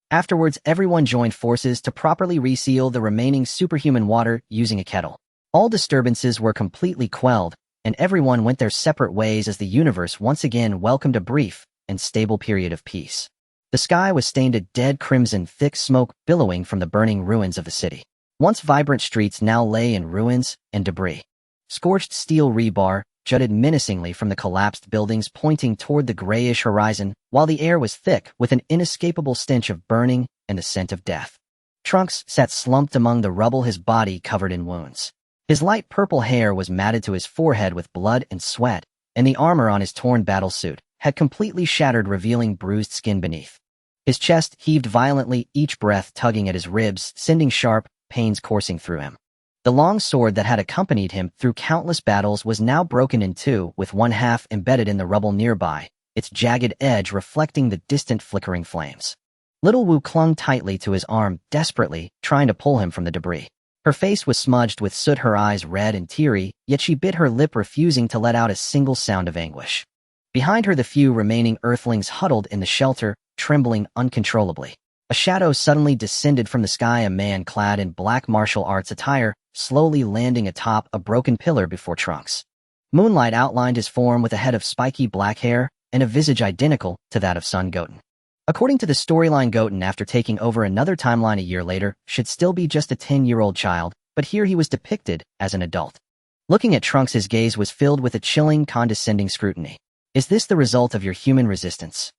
Afterwards, everyone joined forces to properly reseal the remaining superhuman water using a kettle. All disturbances were completely quelled, and everyone went their separate ways as the universe once again welcomed a brief and stable period of peace. The sky was stained a dead crimson, thick smoke billowing from the burning ruins of the city. Once vibrant streets now lay in ruins and debris. Scorched steel rebar jutted menacingly from the collapsed buildings, pointing toward the grayish horizon, while the air was thick with an inescapable stench of burning and the scent of death. Trunks sat slumped among the rubble, his body covered in wounds. His light purple hair was matted to his forehead with blood and sweat, and the armor on his torn battlesuit had completely shattered, revealing bruised skin beneath. His chest heaved violently, each breath tugging at his ribs, sending sharp pains coursing through him. The long sword that had accompanied him through countless battles was now broken in two, with one half embedded in the rubble nearby, its jagged edge reflecting the distant flickering flames. Little Wu clung tightly to his arm, desperately trying to pull him from the debris. Her face was smudged with soot, her eyes red and teary, yet she bit her lip, refusing to let out a single sound of anguish. Behind her, the few remaining Earthlings huddled in the shelter, trembling uncontrollably. A shadow suddenly descended from the sky, a man clad in black martial arts attire, slowly landing atop a broken pillar before Trunks. Moonlight outlined his form with a head of spiky black hair, and a visage identical to that of son Goten. According to the storyline, Goten, after taking over another timeline a year later, should still be just a 10-year-old child, but here he was depicted as an adult. Looking at Trunks, his gaze was filled with a chilling, condescending scrutiny. Is this the result of your human resistance?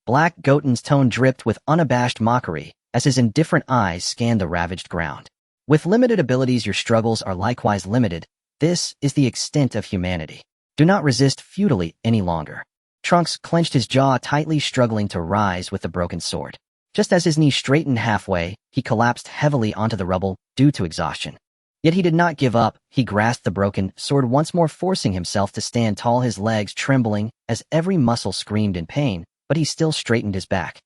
Black Goten's tone dripped with unabashed mockery as his indifferent eyes scanned the ravaged ground. With limited abilities, your struggles are likewise limited. This is the extent of humanity. Do not resist futilely any longer. Trunks clenched his jaw tightly, struggling to rise with the broken sword. Just as his knee straightened halfway, he collapsed heavily onto the rubble due to exhaustion. Yet he did not give up. He grasped the broken sword once more, forcing himself to stand tall, his legs trembling as every muscle screamed in pain, but he still straightened his back.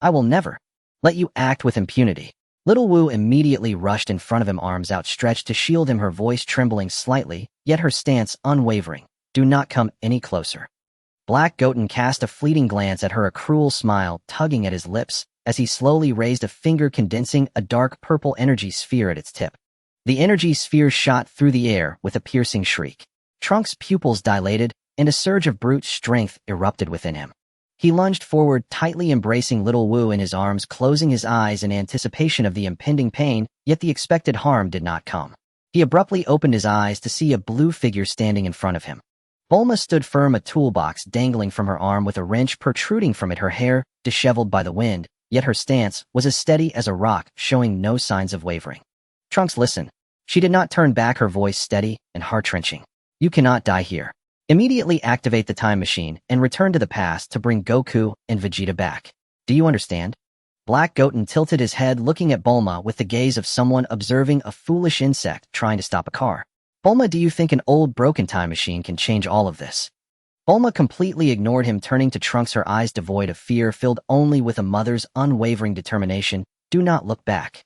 I will never let you act with impunity. Little Wu immediately rushed in front of him, arms outstretched to shield him, her voice trembling slightly, yet her stance unwavering. Do not come any closer. Black Goten cast a fleeting glance at her, a cruel smile tugging at his lips as he slowly raised a finger, condensing a dark purple energy sphere at its tip. The energy sphere shot through the air with a piercing shriek. Trunks' pupils dilated, and a surge of brute strength erupted within him. He lunged forward, tightly embracing Little Wu in his arms, closing his eyes in anticipation of the impending pain, yet the expected harm did not come. He abruptly opened his eyes to see a blue figure standing in front of him. Bulma stood firm, a toolbox dangling from her arm with a wrench protruding from it, her hair disheveled by the wind, yet her stance was as steady as a rock, showing no signs of wavering. Trunks, listen. She did not turn back, her voice steady and heart-wrenching. You cannot die here. Immediately activate the time machine and return to the past to bring Goku and Vegeta back. Do you understand? Black Goten tilted his head, looking at Bulma with the gaze of someone observing a foolish insect trying to stop a car. Bulma, do you think an old broken time machine can change all of this? Bulma completely ignored him, turning to Trunks, her eyes devoid of fear, filled only with a mother's unwavering determination. Do not look back.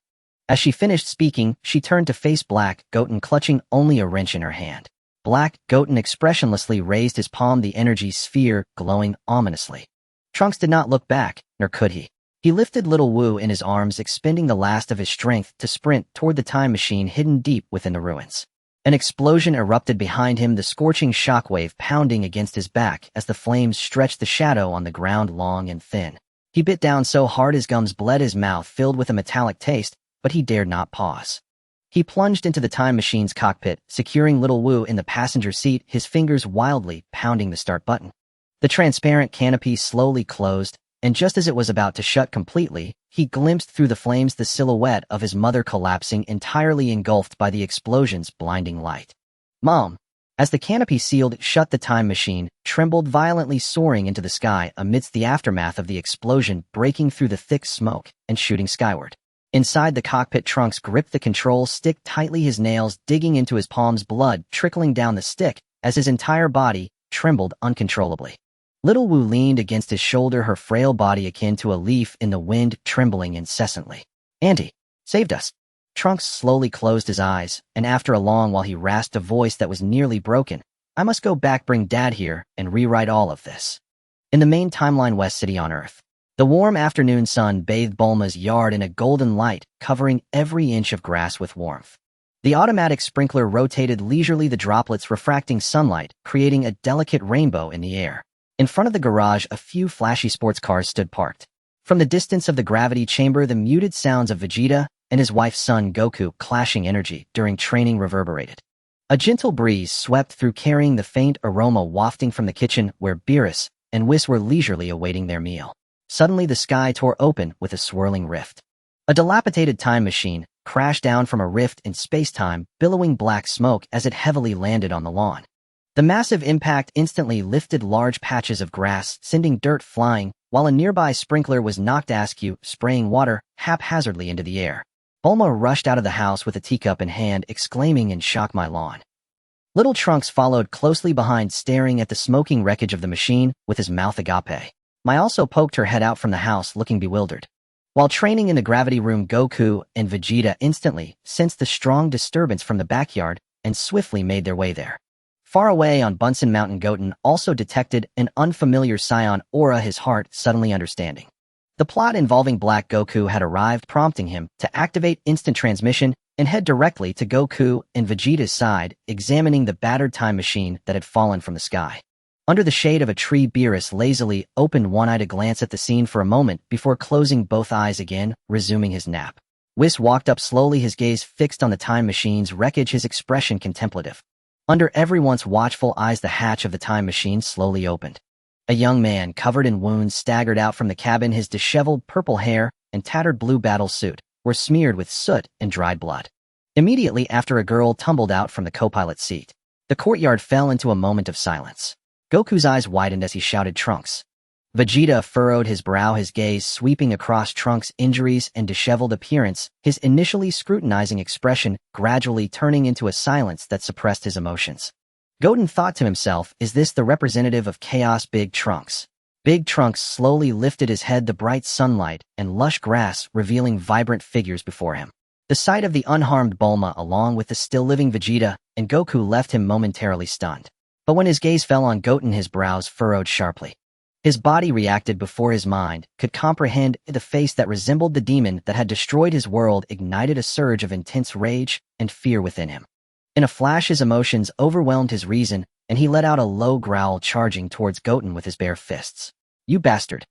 As she finished speaking, she turned to face Black Goten, clutching only a wrench in her hand. Black Goten expressionlessly raised his palm, the energy sphere glowing ominously. Trunks did not look back, nor could he. He lifted Little Wu in his arms, expending the last of his strength to sprint toward the time machine hidden deep within the ruins. An explosion erupted behind him, the scorching shockwave pounding against his back as the flames stretched the shadow on the ground long and thin. He bit down so hard his gums bled, his mouth filled with a metallic taste, but he dared not pause. He plunged into the time machine's cockpit, securing Little Wu in the passenger seat, his fingers wildly pounding the start button. The transparent canopy slowly closed, and just as it was about to shut completely, he glimpsed through the flames the silhouette of his mother collapsing, entirely engulfed by the explosion's blinding light. Mom! As the canopy sealed shut, the time machine trembled violently, soaring into the sky amidst the aftermath of the explosion, breaking through the thick smoke and shooting skyward. Inside the cockpit, Trunks gripped the control stick tightly, his nails digging into his palms, blood trickling down the stick as his entire body trembled uncontrollably. Little Wu leaned against his shoulder, her frail body akin to a leaf in the wind, trembling incessantly. Auntie, saved us. Trunks slowly closed his eyes, and after a long while he rasped a voice that was nearly broken. I must go back, bring Dad here, and rewrite all of this. In the main timeline, West City on Earth. The warm afternoon sun bathed Bulma's yard in a golden light, covering every inch of grass with warmth. The automatic sprinkler rotated leisurely, the droplets refracting sunlight, creating a delicate rainbow in the air. In front of the garage, a few flashy sports cars stood parked. From the distance of the gravity chamber, the muted sounds of Vegeta and his wife's son Goku clashing energy during training reverberated. A gentle breeze swept through, carrying the faint aroma wafting from the kitchen where Beerus and Whis were leisurely awaiting their meal. Suddenly, the sky tore open with a swirling rift. A dilapidated time machine crashed down from a rift in space-time, billowing black smoke as it heavily landed on the lawn. The massive impact instantly lifted large patches of grass, sending dirt flying, while a nearby sprinkler was knocked askew, spraying water haphazardly into the air. Bulma rushed out of the house with a teacup in hand, exclaiming in shock, "My lawn!" Little Trunks followed closely behind, staring at the smoking wreckage of the machine with his mouth agape. Mai also poked her head out from the house, looking bewildered. While training in the gravity room, Goku and Vegeta instantly sensed the strong disturbance from the backyard and swiftly made their way there. Far away on Bunsen Mountain, Goten also detected an unfamiliar Saiyan aura, his heart suddenly understanding. The plot involving Black Goku had arrived, prompting him to activate instant transmission and head directly to Goku and Vegeta's side, examining the battered time machine that had fallen from the sky. Under the shade of a tree, Beerus lazily opened one eye to glance at the scene for a moment before closing both eyes again, resuming his nap. Whis walked up slowly, his gaze fixed on the time machine's wreckage, his expression contemplative. Under everyone's watchful eyes, the hatch of the time machine slowly opened. A young man, covered in wounds, staggered out from the cabin. His disheveled purple hair and tattered blue battle suit were smeared with soot and dried blood. Immediately after, a girl tumbled out from the co-pilot's seat. The courtyard fell into a moment of silence. Goku's eyes widened as he shouted, "Trunks!" Vegeta furrowed his brow, his gaze sweeping across Trunks' injuries and disheveled appearance, his initially scrutinizing expression gradually turning into a silence that suppressed his emotions. Goten thought to himself, is this the representative of chaos, Big Trunks? Big Trunks slowly lifted his head, the bright sunlight and lush grass revealing vibrant figures before him. The sight of the unharmed Bulma along with the still-living Vegeta and Goku left him momentarily stunned. But when his gaze fell on Goten, his brows furrowed sharply. His body reacted before his mind could comprehend. The face that resembled the demon that had destroyed his world ignited a surge of intense rage and fear within him. In a flash, his emotions overwhelmed his reason, and he let out a low growl, charging towards Goten with his bare fists. "You bastard!"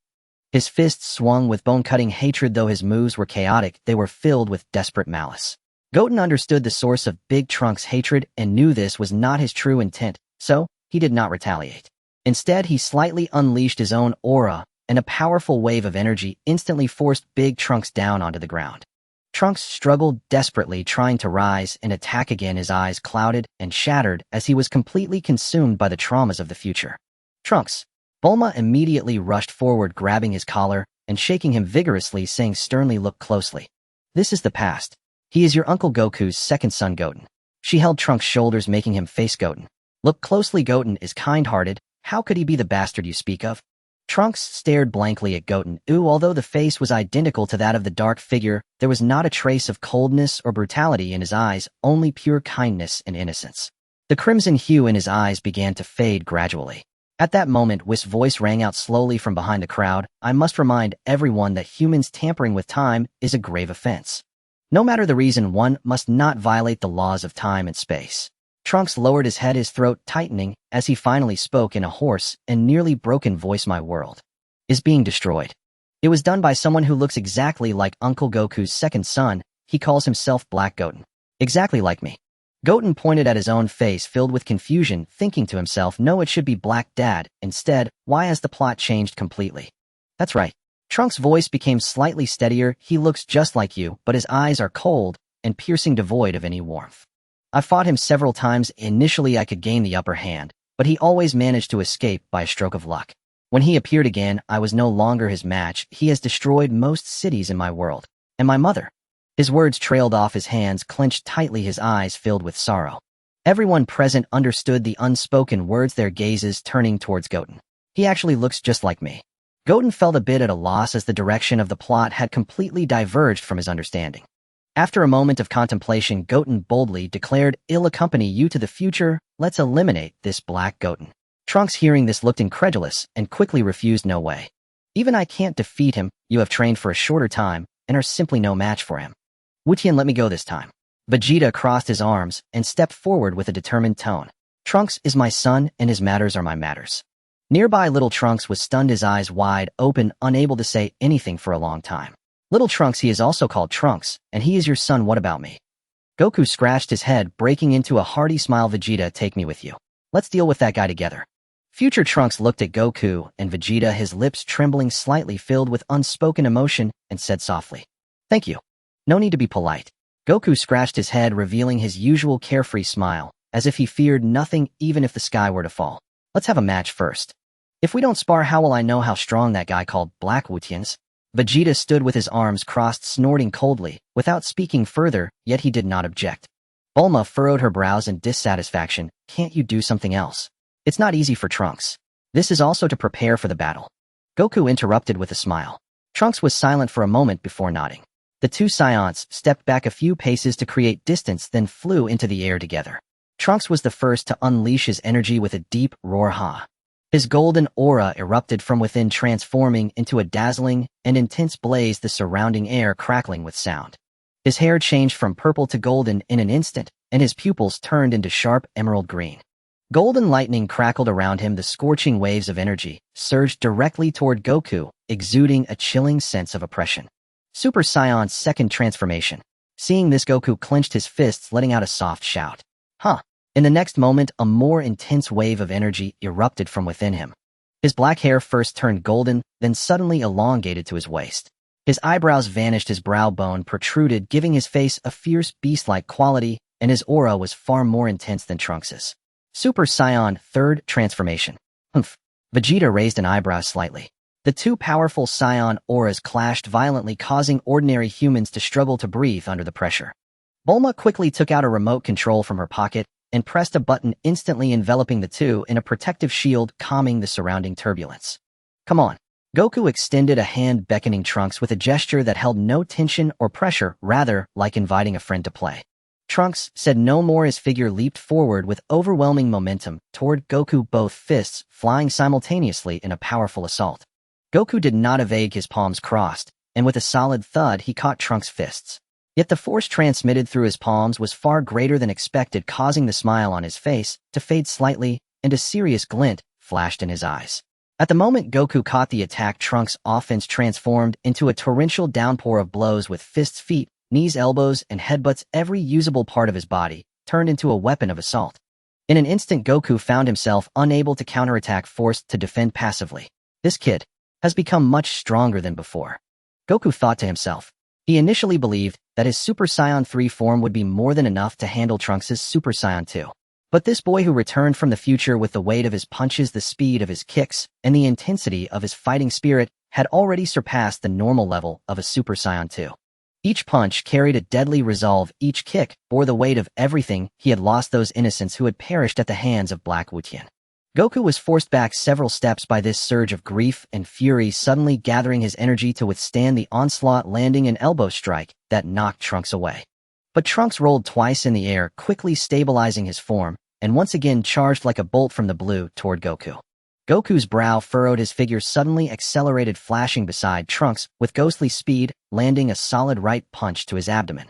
His fists swung with bone-cutting hatred. Though his moves were chaotic, they were filled with desperate malice. Goten understood the source of Big Trunks' hatred and knew this was not his true intent, so he did not retaliate. Instead, he slightly unleashed his own aura, and a powerful wave of energy instantly forced Big Trunks down onto the ground. Trunks struggled desperately, trying to rise and attack again, his eyes clouded and shattered as he was completely consumed by the traumas of the future. "Trunks!" Bulma immediately rushed forward, grabbing his collar and shaking him vigorously, saying sternly, "Look closely. This is the past. He is your Uncle Goku's second son, Goten." She held Trunks' shoulders, making him face Goten. "Look closely. Goten is kind-hearted. How could he be the bastard you speak of?" Trunks stared blankly at Goten. Although the face was identical to that of the dark figure, there was not a trace of coldness or brutality in his eyes, only pure kindness and innocence. The crimson hue in his eyes began to fade gradually. At that moment, Whis' voice rang out slowly from behind the crowd, "I must remind everyone that humans tampering with time is a grave offense. No matter the reason, one must not violate the laws of time and space." Trunks lowered his head, his throat tightening, as he finally spoke in a hoarse and nearly broken voice, "My world is being destroyed. It was done by someone who looks exactly like Uncle Goku's second son. He calls himself Black Goten. Exactly like me." Goten pointed at his own face, filled with confusion, thinking to himself, "No, it should be Black Dad. Instead, why has the plot changed completely?" "That's right." Trunks' voice became slightly steadier. "He looks just like you, but his eyes are cold and piercing, devoid of any warmth. I fought him several times. Initially, I could gain the upper hand, but he always managed to escape by a stroke of luck. When he appeared again, I was no longer his match. He has destroyed most cities in my world. And my mother." His words trailed off, his hands clenched tightly, his eyes filled with sorrow. Everyone present understood the unspoken words, their gazes turning towards Goten. "He actually looks just like me." Goten felt a bit at a loss, as the direction of the plot had completely diverged from his understanding. After a moment of contemplation, Goten boldly declared, "I'll accompany you to the future. Let's eliminate this Black Goten." Trunks, hearing this, looked incredulous and quickly refused. "No way. Even I can't defeat him. You have trained for a shorter time and are simply no match for him. Wutian, let me go this time." Vegeta crossed his arms and stepped forward with a determined tone. "Trunks is my son, and his matters are my matters." Nearby, little Trunks was stunned, his eyes wide open, unable to say anything for a long time. "Little Trunks, he is also called Trunks, and he is your son. What about me?" Goku scratched his head, breaking into a hearty smile. "Vegeta, take me with you. Let's deal with that guy together." Future Trunks looked at Goku and Vegeta, his lips trembling slightly, filled with unspoken emotion, and said softly, "Thank you. No need to be polite." Goku scratched his head, revealing his usual carefree smile, as if he feared nothing even if the sky were to fall. "Let's have a match first. If we don't spar, how will I know how strong that guy called Black Wutian's?" Vegeta stood with his arms crossed, snorting coldly, without speaking further, yet he did not object. Bulma furrowed her brows in dissatisfaction. "Can't you do something else? It's not easy for Trunks. This is also to prepare for the battle." Goku interrupted with a smile. Trunks was silent for a moment before nodding. The two Saiyans stepped back a few paces to create distance, then flew into the air together. Trunks was the first to unleash his energy with a deep roar. Ha! His golden aura erupted from within, transforming into a dazzling and intense blaze, the surrounding air crackling with sound. His hair changed from purple to golden in an instant, and his pupils turned into sharp emerald green. Golden lightning crackled around him. The scorching waves of energy surged directly toward Goku, exuding a chilling sense of oppression. Super Saiyan's second transformation. Seeing this, Goku clenched his fists, letting out a soft shout. Huh. In the next moment, a more intense wave of energy erupted from within him. His black hair first turned golden, then suddenly elongated to his waist. His eyebrows vanished, his brow bone protruded, giving his face a fierce beast-like quality, and his aura was far more intense than Trunks's. Super Saiyan third transformation. Humph. Vegeta raised an eyebrow slightly. The two powerful Saiyan auras clashed violently, causing ordinary humans to struggle to breathe under the pressure. Bulma quickly took out a remote control from her pocket and pressed a button, instantly enveloping the two in a protective shield, calming the surrounding turbulence. Come on. Goku extended a hand, beckoning Trunks with a gesture that held no tension or pressure, rather like inviting a friend to play. Trunks said no more. His figure leaped forward with overwhelming momentum toward Goku, both fists flying simultaneously in a powerful assault. Goku did not evade, his palms crossed, and with a solid thud he caught Trunks' fists. Yet the force transmitted through his palms was far greater than expected, causing the smile on his face to fade slightly, and a serious glint flashed in his eyes. At the moment Goku caught the attack, Trunks' offense transformed into a torrential downpour of blows with fists, feet, knees, elbows, and headbutts. Every usable part of his body turned into a weapon of assault. In an instant, Goku found himself unable to counterattack, forced to defend passively. This kid has become much stronger than before. Goku thought to himself. He initially believed that his Super Saiyan 3 form would be more than enough to handle Trunks' Super Saiyan 2. But this boy who returned from the future, with the weight of his punches, the speed of his kicks, and the intensity of his fighting spirit, had already surpassed the normal level of a Super Saiyan 2. Each punch carried a deadly resolve, each kick bore the weight of everything he had lost, those innocents who had perished at the hands of Black Wutian. Goku was forced back several steps by this surge of grief and fury, suddenly gathering his energy to withstand the onslaught, landing an elbow strike that knocked Trunks away. But Trunks rolled twice in the air, quickly stabilizing his form, and once again charged like a bolt from the blue toward Goku. Goku's brow furrowed, his figure suddenly accelerated, flashing beside Trunks with ghostly speed, landing a solid right punch to his abdomen.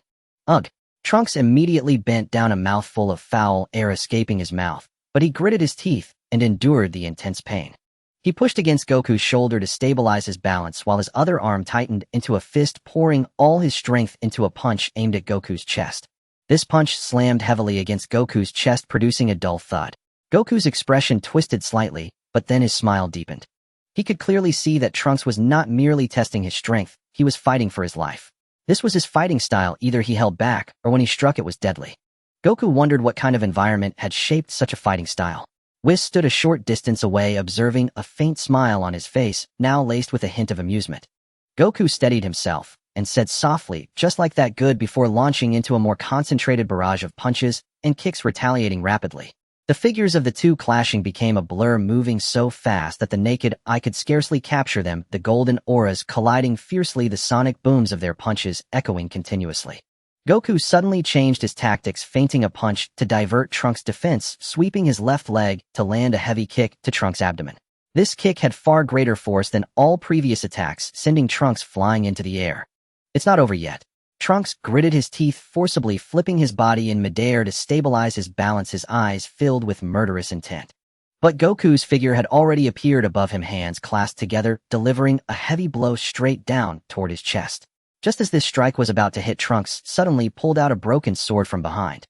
Ugh! Trunks immediately bent down, a mouthful of foul air escaping his mouth, but he gritted his teeth and endured the intense pain. He pushed against Goku's shoulder to stabilize his balance, while his other arm tightened into a fist, pouring all his strength into a punch aimed at Goku's chest. This punch slammed heavily against Goku's chest, producing a dull thud. Goku's expression twisted slightly, but then his smile deepened. He could clearly see that Trunks was not merely testing his strength, he was fighting for his life. This was his fighting style, either he held back, or when he struck it was deadly. Goku wondered what kind of environment had shaped such a fighting style. Whis stood a short distance away, observing, a faint smile on his face, now laced with a hint of amusement. Goku steadied himself and said softly, just like that, good, before launching into a more concentrated barrage of punches and kicks, retaliating rapidly. The figures of the two clashing became a blur, moving so fast that the naked eye could scarcely capture them, the golden auras colliding fiercely, the sonic booms of their punches echoing continuously. Goku suddenly changed his tactics, feinting a punch to divert Trunks' defense, sweeping his left leg to land a heavy kick to Trunks' abdomen. This kick had far greater force than all previous attacks, sending Trunks flying into the air. It's not over yet. Trunks gritted his teeth, forcibly flipping his body in midair to stabilize his balance, his eyes filled with murderous intent. But Goku's figure had already appeared above him, hands clasped together, delivering a heavy blow straight down toward his chest. Just as this strike was about to hit, Trunks suddenly pulled out a broken sword from behind.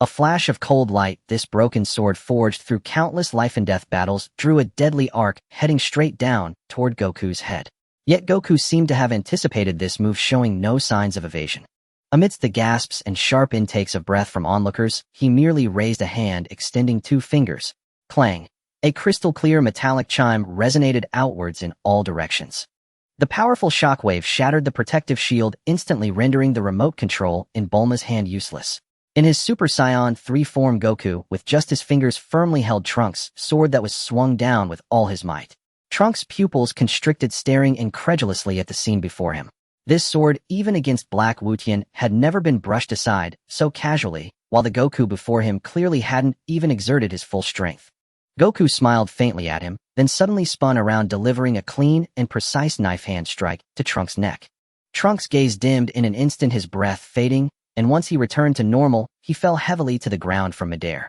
A flash of cold light, this broken sword, forged through countless life-and-death battles, drew a deadly arc, heading straight down toward Goku's head. Yet Goku seemed to have anticipated this move, showing no signs of evasion. Amidst the gasps and sharp intakes of breath from onlookers, he merely raised a hand, extending two fingers. Clang! A crystal-clear metallic chime resonated outwards in all directions. The powerful shockwave shattered the protective shield, instantly rendering the remote control in Bulma's hand useless. In his Super Saiyan 3 form, Goku, with just his fingers, firmly held Trunks' sword that was swung down with all his might. Trunks' pupils constricted, staring incredulously at the scene before him. This sword, even against Black Wutian, had never been brushed aside so casually, while the Goku before him clearly hadn't even exerted his full strength. Goku smiled faintly at him, then suddenly spun around, delivering a clean and precise knife hand strike to Trunks' neck. Trunks' gaze dimmed in an instant, his breath fading, and once he returned to normal, he fell heavily to the ground from midair.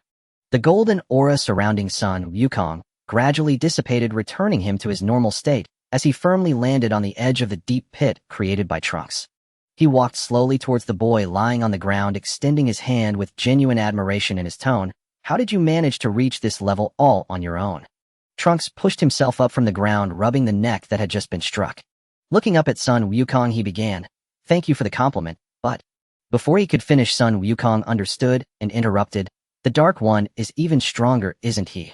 The golden aura surrounding Sun Wukong gradually dissipated, returning him to his normal state as he firmly landed on the edge of the deep pit created by Trunks. He walked slowly towards the boy lying on the ground, extending his hand with genuine admiration in his tone. "How did you manage to reach this level all on your own?" Trunks pushed himself up from the ground, rubbing the neck that had just been struck. Looking up at Sun Wukong, he began, "Thank you for the compliment, but..." Before he could finish, Sun Wukong understood and interrupted. "The Dark One is even stronger, isn't he?"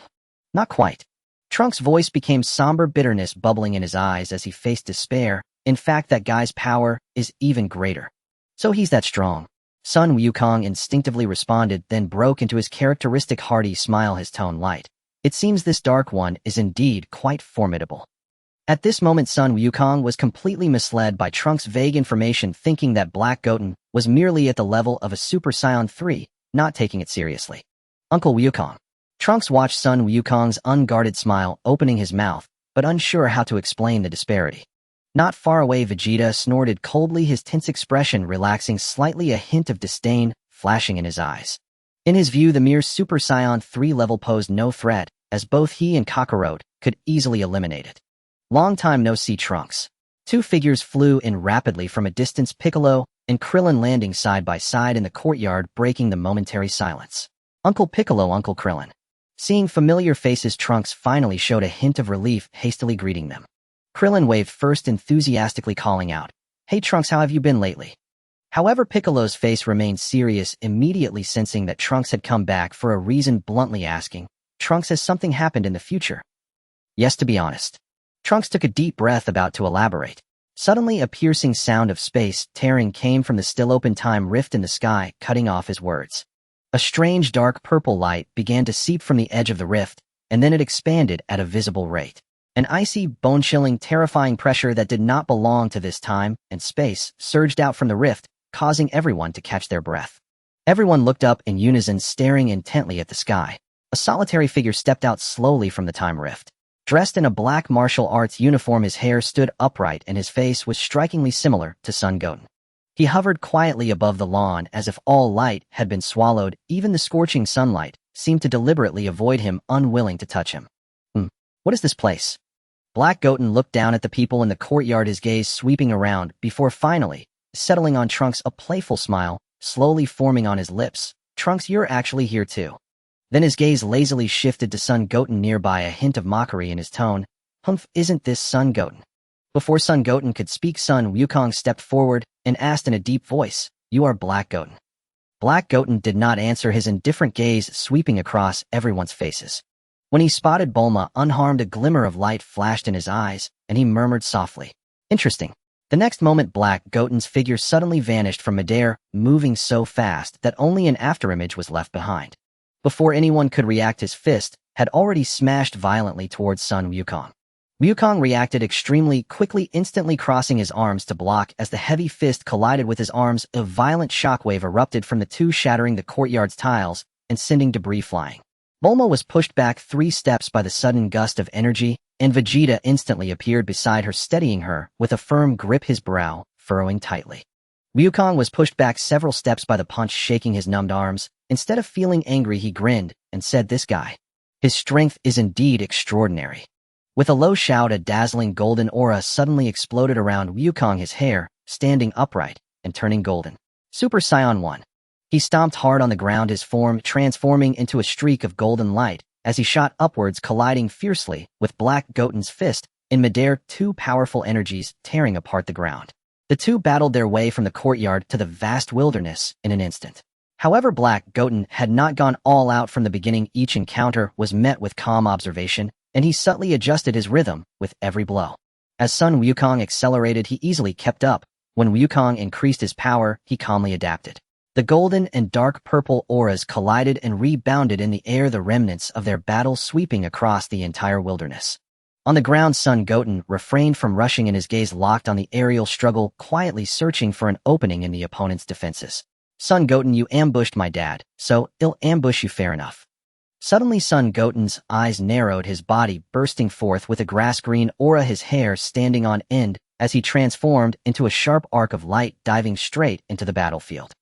"Not quite." Trunks' voice became somber, bitterness bubbling in his eyes as he faced despair. "In fact, that guy's power is even greater." "So he's that strong?" Sun Wukong instinctively responded, then broke into his characteristic hearty smile, his tone light. "It seems this Dark One is indeed quite formidable." At this moment, Sun Wukong was completely misled by Trunks' vague information, thinking that Black Goten was merely at the level of a Super Saiyan 3, not taking it seriously. "Uncle Wukong." Trunks watched Sun Wukong's unguarded smile, opening his mouth, but unsure how to explain the disparity. Not far away, Vegeta snorted coldly, his tense expression relaxing slightly, a hint of disdain flashing in his eyes. In his view, the mere Super Saiyan 3 level posed no threat, as both he and Kakarot could easily eliminate it. "Long time no see, Trunks." Two figures flew in rapidly from a distance, Piccolo and Krillin landing side by side in the courtyard, breaking the momentary silence. "Uncle Piccolo, Uncle Krillin." Seeing familiar faces, Trunks finally showed a hint of relief, hastily greeting them. Krillin waved first, enthusiastically calling out, "Hey Trunks, how have you been lately?" However, Piccolo's face remained serious, immediately sensing that Trunks had come back for a reason, bluntly asking, "Trunks, has something happened in the future?" "Yes, to be honest." Trunks took a deep breath, about to elaborate. Suddenly, a piercing sound of space tearing came from the still open time rift in the sky, cutting off his words. A strange dark purple light began to seep from the edge of the rift, and then it expanded at a visible rate. An icy, bone-chilling, terrifying pressure that did not belong to this time and space surged out from the rift, causing everyone to catch their breath. Everyone looked up in unison, staring intently at the sky. A solitary figure stepped out slowly from the time rift. Dressed in a black martial arts uniform, his hair stood upright and his face was strikingly similar to Son Goten. He hovered quietly above the lawn as if all light had been swallowed. Even the scorching sunlight seemed to deliberately avoid him, unwilling to touch him. What is this place?" Black Goten looked down at the people in the courtyard, his gaze sweeping around before finally settling on Trunks, a playful smile slowly forming on his lips. "Trunks, you're actually here too." Then his gaze lazily shifted to Son Goten nearby, a hint of mockery in his tone. "Humph, isn't this Son Goten?" Before Son Goten could speak, Sun Wukong stepped forward and asked in a deep voice, "You are Black Goten?" Black Goten did not answer, his indifferent gaze sweeping across everyone's faces. When he spotted Bulma unharmed, a glimmer of light flashed in his eyes, and he murmured softly, "Interesting." The next moment, Black Goten's figure suddenly vanished from midair, moving so fast that only an afterimage was left behind. Before anyone could react, his fist had already smashed violently towards Sun Wukong. Wukong reacted extremely quickly, instantly crossing his arms to block as the heavy fist collided with his arms. A violent shockwave erupted from the two, shattering the courtyard's tiles and sending debris flying. Bulma was pushed back 3 steps by the sudden gust of energy, and Vegeta instantly appeared beside her, steadying her with a firm grip, his brow furrowing tightly. Wukong was pushed back several steps by the punch, shaking his numbed arms. Instead of feeling angry, he grinned and said, "This guy. His strength is indeed extraordinary." With a low shout, a dazzling golden aura suddenly exploded around Wukong, his hair standing upright and turning golden. Super Saiyan 1. He stomped hard on the ground, his form transforming into a streak of golden light as he shot upwards, colliding fiercely with Black Goten's fist. In midair, 2 powerful energies tearing apart the ground. The two battled their way from the courtyard to the vast wilderness in an instant. However, Black Goten had not gone all out from the beginning. Each encounter was met with calm observation, and he subtly adjusted his rhythm with every blow. As Sun Wukong accelerated, he easily kept up. When Wukong increased his power, he calmly adapted. The golden and dark purple auras collided and rebounded in the air, the remnants of their battle sweeping across the entire wilderness. On the ground, Son Goten refrained from rushing, and his gaze locked on the aerial struggle, quietly searching for an opening in the opponent's defenses. "Son Goten, you ambushed my dad, so I'll ambush you, fair enough." Suddenly, Son Goten's eyes narrowed, his body bursting forth with a grass-green aura, his hair standing on end as he transformed into a sharp arc of light, diving straight into the battlefield.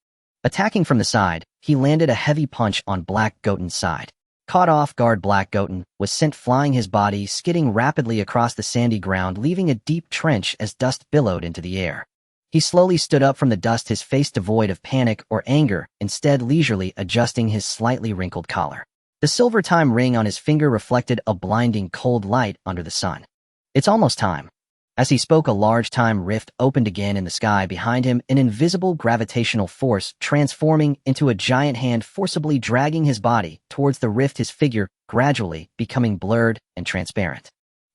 Attacking from the side, he landed a heavy punch on Black Goten's side. Caught off guard, Black Goten was sent flying, his body skidding rapidly across the sandy ground, leaving a deep trench as dust billowed into the air. He slowly stood up from the dust, his face devoid of panic or anger, instead leisurely adjusting his slightly wrinkled collar. The silver time ring on his finger reflected a blinding cold light under the sun. It's almost time. As he spoke, a large time rift opened again in the sky behind him, an invisible gravitational force transforming into a giant hand forcibly dragging his body towards the rift, his figure gradually becoming blurred and transparent.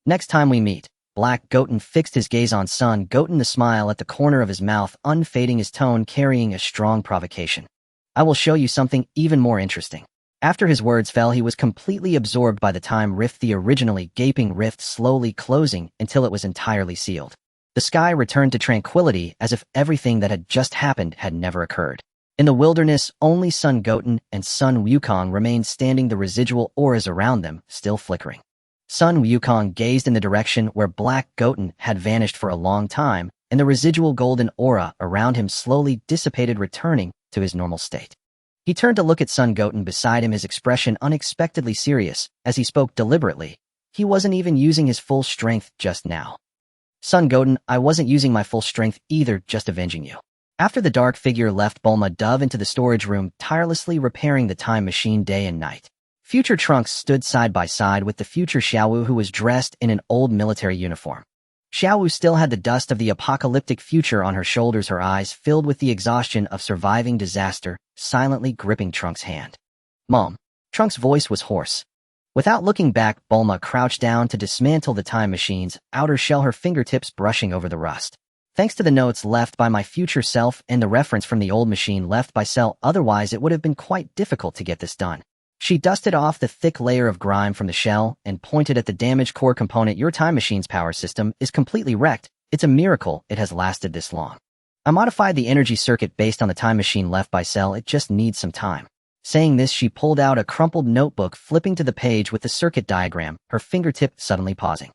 Next time we meet, Black Goten fixed his gaze on Son Goten, the smile at the corner of his mouth unfading, his tone carrying a strong provocation. I will show you something even more interesting. After his words fell, he was completely absorbed by the time rift, the originally gaping rift slowly closing until it was entirely sealed. The sky returned to tranquility as if everything that had just happened had never occurred. In the wilderness, only Son Goten and Son Wukong remained standing, the residual auras around them still flickering. Son Wukong gazed in the direction where Black Goten had vanished for a long time, and the residual golden aura around him slowly dissipated, returning to his normal state. He turned to look at Son Goten beside him, his expression unexpectedly serious, as he spoke deliberately. He wasn't even using his full strength just now. Son Goten, I wasn't using my full strength either, just avenging you. After the dark figure left, Bulma dove into the storage room, tirelessly repairing the time machine day and night. Future Trunks stood side by side with the future Xiaowu, who was dressed in an old military uniform. Xiaowu still had the dust of the apocalyptic future on her shoulders, her eyes filled with the exhaustion of surviving disaster, silently gripping Trunks' hand. Mom. Trunks' voice was hoarse. Without looking back, Bulma crouched down to dismantle the time machine's outer shell, her fingertips brushing over the rust. Thanks to the notes left by my future self and the reference from the old machine left by Cell, otherwise it would have been quite difficult to get this done. She dusted off the thick layer of grime from the shell and pointed at the damaged core component. Your time machine's power system is completely wrecked. It's a miracle it has lasted this long. I modified the energy circuit based on the time machine left by Cell. It just needs some time. Saying this, she pulled out a crumpled notebook, flipping to the page with the circuit diagram, her fingertip suddenly pausing.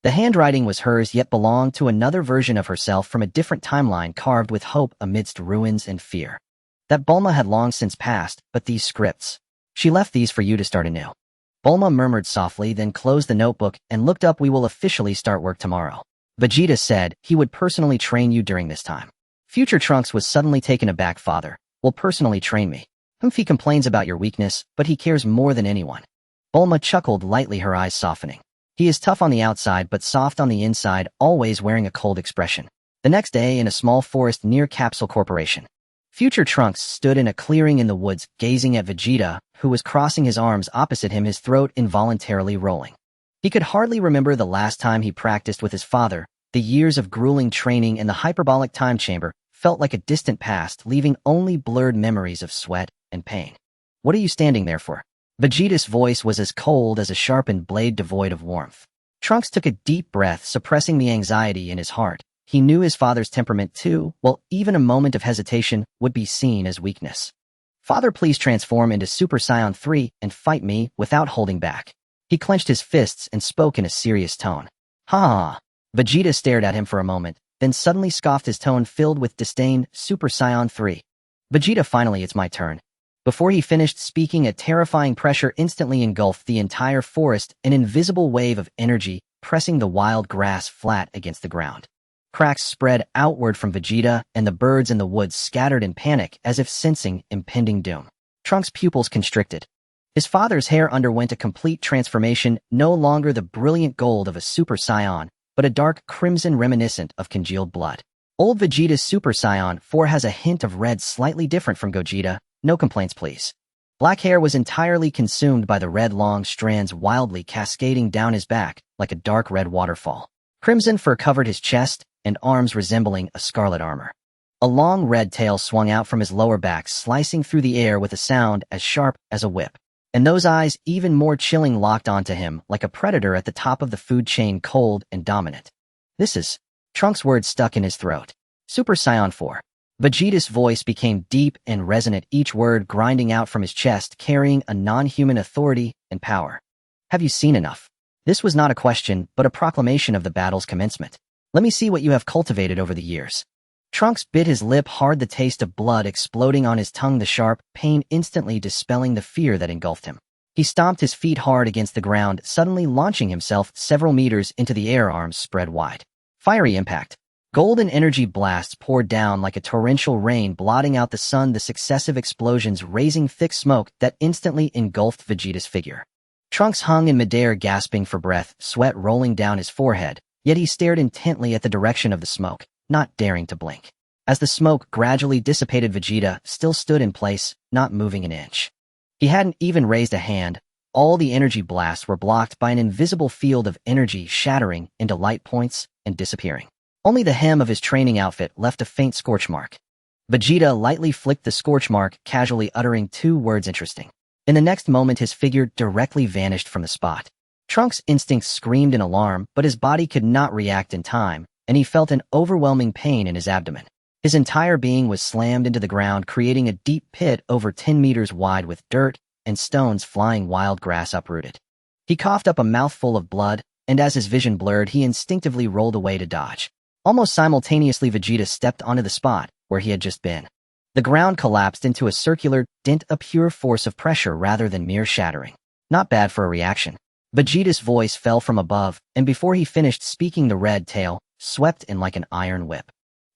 The handwriting was hers, yet belonged to another version of herself from a different timeline, carved with hope amidst ruins and fear. That Bulma had long since passed, but these scripts. She left these for you to start anew. Bulma murmured softly, then closed the notebook and looked up. We will officially start work tomorrow. Vegeta said he would personally train you during this time. Future Trunks was suddenly taken aback. Father will personally train me. He complains about your weakness, but he cares more than anyone. Bulma chuckled lightly, her eyes softening. He is tough on the outside but soft on the inside, always wearing a cold expression. The next day, in a small forest near Capsule Corporation, Future Trunks stood in a clearing in the woods, gazing at Vegeta, who was crossing his arms opposite him, his throat involuntarily rolling. He could hardly remember the last time he practiced with his father. The years of grueling training in the hyperbolic time chamber felt like a distant past, leaving only blurred memories of sweat and pain. What are you standing there for? Vegeta's voice was as cold as a sharpened blade, devoid of warmth. Trunks took a deep breath, suppressing the anxiety in his heart. He knew his father's temperament too. Well, even a moment of hesitation would be seen as weakness. Father, please transform into Super Saiyan 3 and fight me without holding back. He clenched his fists and spoke in a serious tone. Ha! Vegeta stared at him for a moment, then suddenly scoffed, his tone filled with disdain. Super Saiyan 3. Vegeta, finally it's my turn. Before he finished speaking, a terrifying pressure instantly engulfed the entire forest, an invisible wave of energy pressing the wild grass flat against the ground. Cracks spread outward from Vegeta, and the birds in the woods scattered in panic as if sensing impending doom. Trunks' pupils constricted. His father's hair underwent a complete transformation, no longer the brilliant gold of a Super Saiyan, but a dark crimson reminiscent of congealed blood. Old Vegeta's Super Saiyan 4 has a hint of red, slightly different from Gogeta. No complaints, please. Black hair was entirely consumed by the red, long strands wildly cascading down his back like a dark red waterfall. Crimson fur covered his chest and arms, resembling a scarlet armor. A long red tail swung out from his lower back, slicing through the air with a sound as sharp as a whip. And those eyes, even more chilling, locked onto him like a predator at the top of the food chain, cold and dominant. This is... Trunks' words stuck in his throat. Super Saiyan 4. Vegeta's voice became deep and resonant, each word grinding out from his chest, carrying a non-human authority and power. Have you seen enough? This was not a question, but a proclamation of the battle's commencement. Let me see what you have cultivated over the years. Trunks bit his lip hard, the taste of blood exploding on his tongue, the sharp pain instantly dispelling the fear that engulfed him. He stomped his feet hard against the ground, suddenly launching himself several meters into the air, arms spread wide. Fiery impact. Golden energy blasts poured down like a torrential rain, blotting out the sun, the successive explosions raising thick smoke that instantly engulfed Vegeta's figure. Trunks hung in midair, gasping for breath, sweat rolling down his forehead, yet he stared intently at the direction of the smoke, not daring to blink. As the smoke gradually dissipated, Vegeta still stood in place, not moving an inch. He hadn't even raised a hand. All the energy blasts were blocked by an invisible field of energy, shattering into light points and disappearing. Only the hem of his training outfit left a faint scorch mark. Vegeta lightly flicked the scorch mark, casually uttering 2 words, interesting. In the next moment, his figure directly vanished from the spot. Trunks' instincts screamed in alarm, but his body could not react in time, and he felt an overwhelming pain in his abdomen. His entire being was slammed into the ground, creating a deep pit over 10 meters wide with dirt and stones flying, wild grass uprooted. He coughed up a mouthful of blood, and as his vision blurred, he instinctively rolled away to dodge. Almost simultaneously, Vegeta stepped onto the spot where he had just been. The ground collapsed into a circular dent, a pure force of pressure rather than mere shattering. Not bad for a reaction. Vegeta's voice fell from above, and before he finished speaking, the red tail swept in like an iron whip.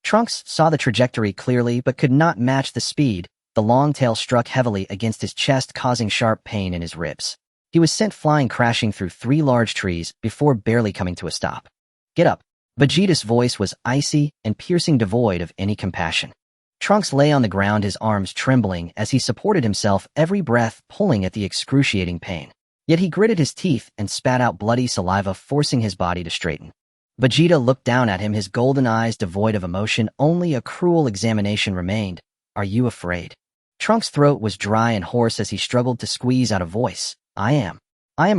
Trunks saw the trajectory clearly but could not match the speed. The long tail struck heavily against his chest, causing sharp pain in his ribs. He was sent flying, crashing through 3 large trees before barely coming to a stop. Get up. Vegeta's voice was icy and piercing, devoid of any compassion. Trunks lay on the ground, his arms trembling as he supported himself, every breath pulling at the excruciating pain. Yet he gritted his teeth and spat out bloody saliva, forcing his body to straighten. Vegeta looked down at him, his golden eyes devoid of emotion. Only a cruel examination remained. Are you afraid? Trunks' throat was dry and hoarse as he struggled to squeeze out a voice. I am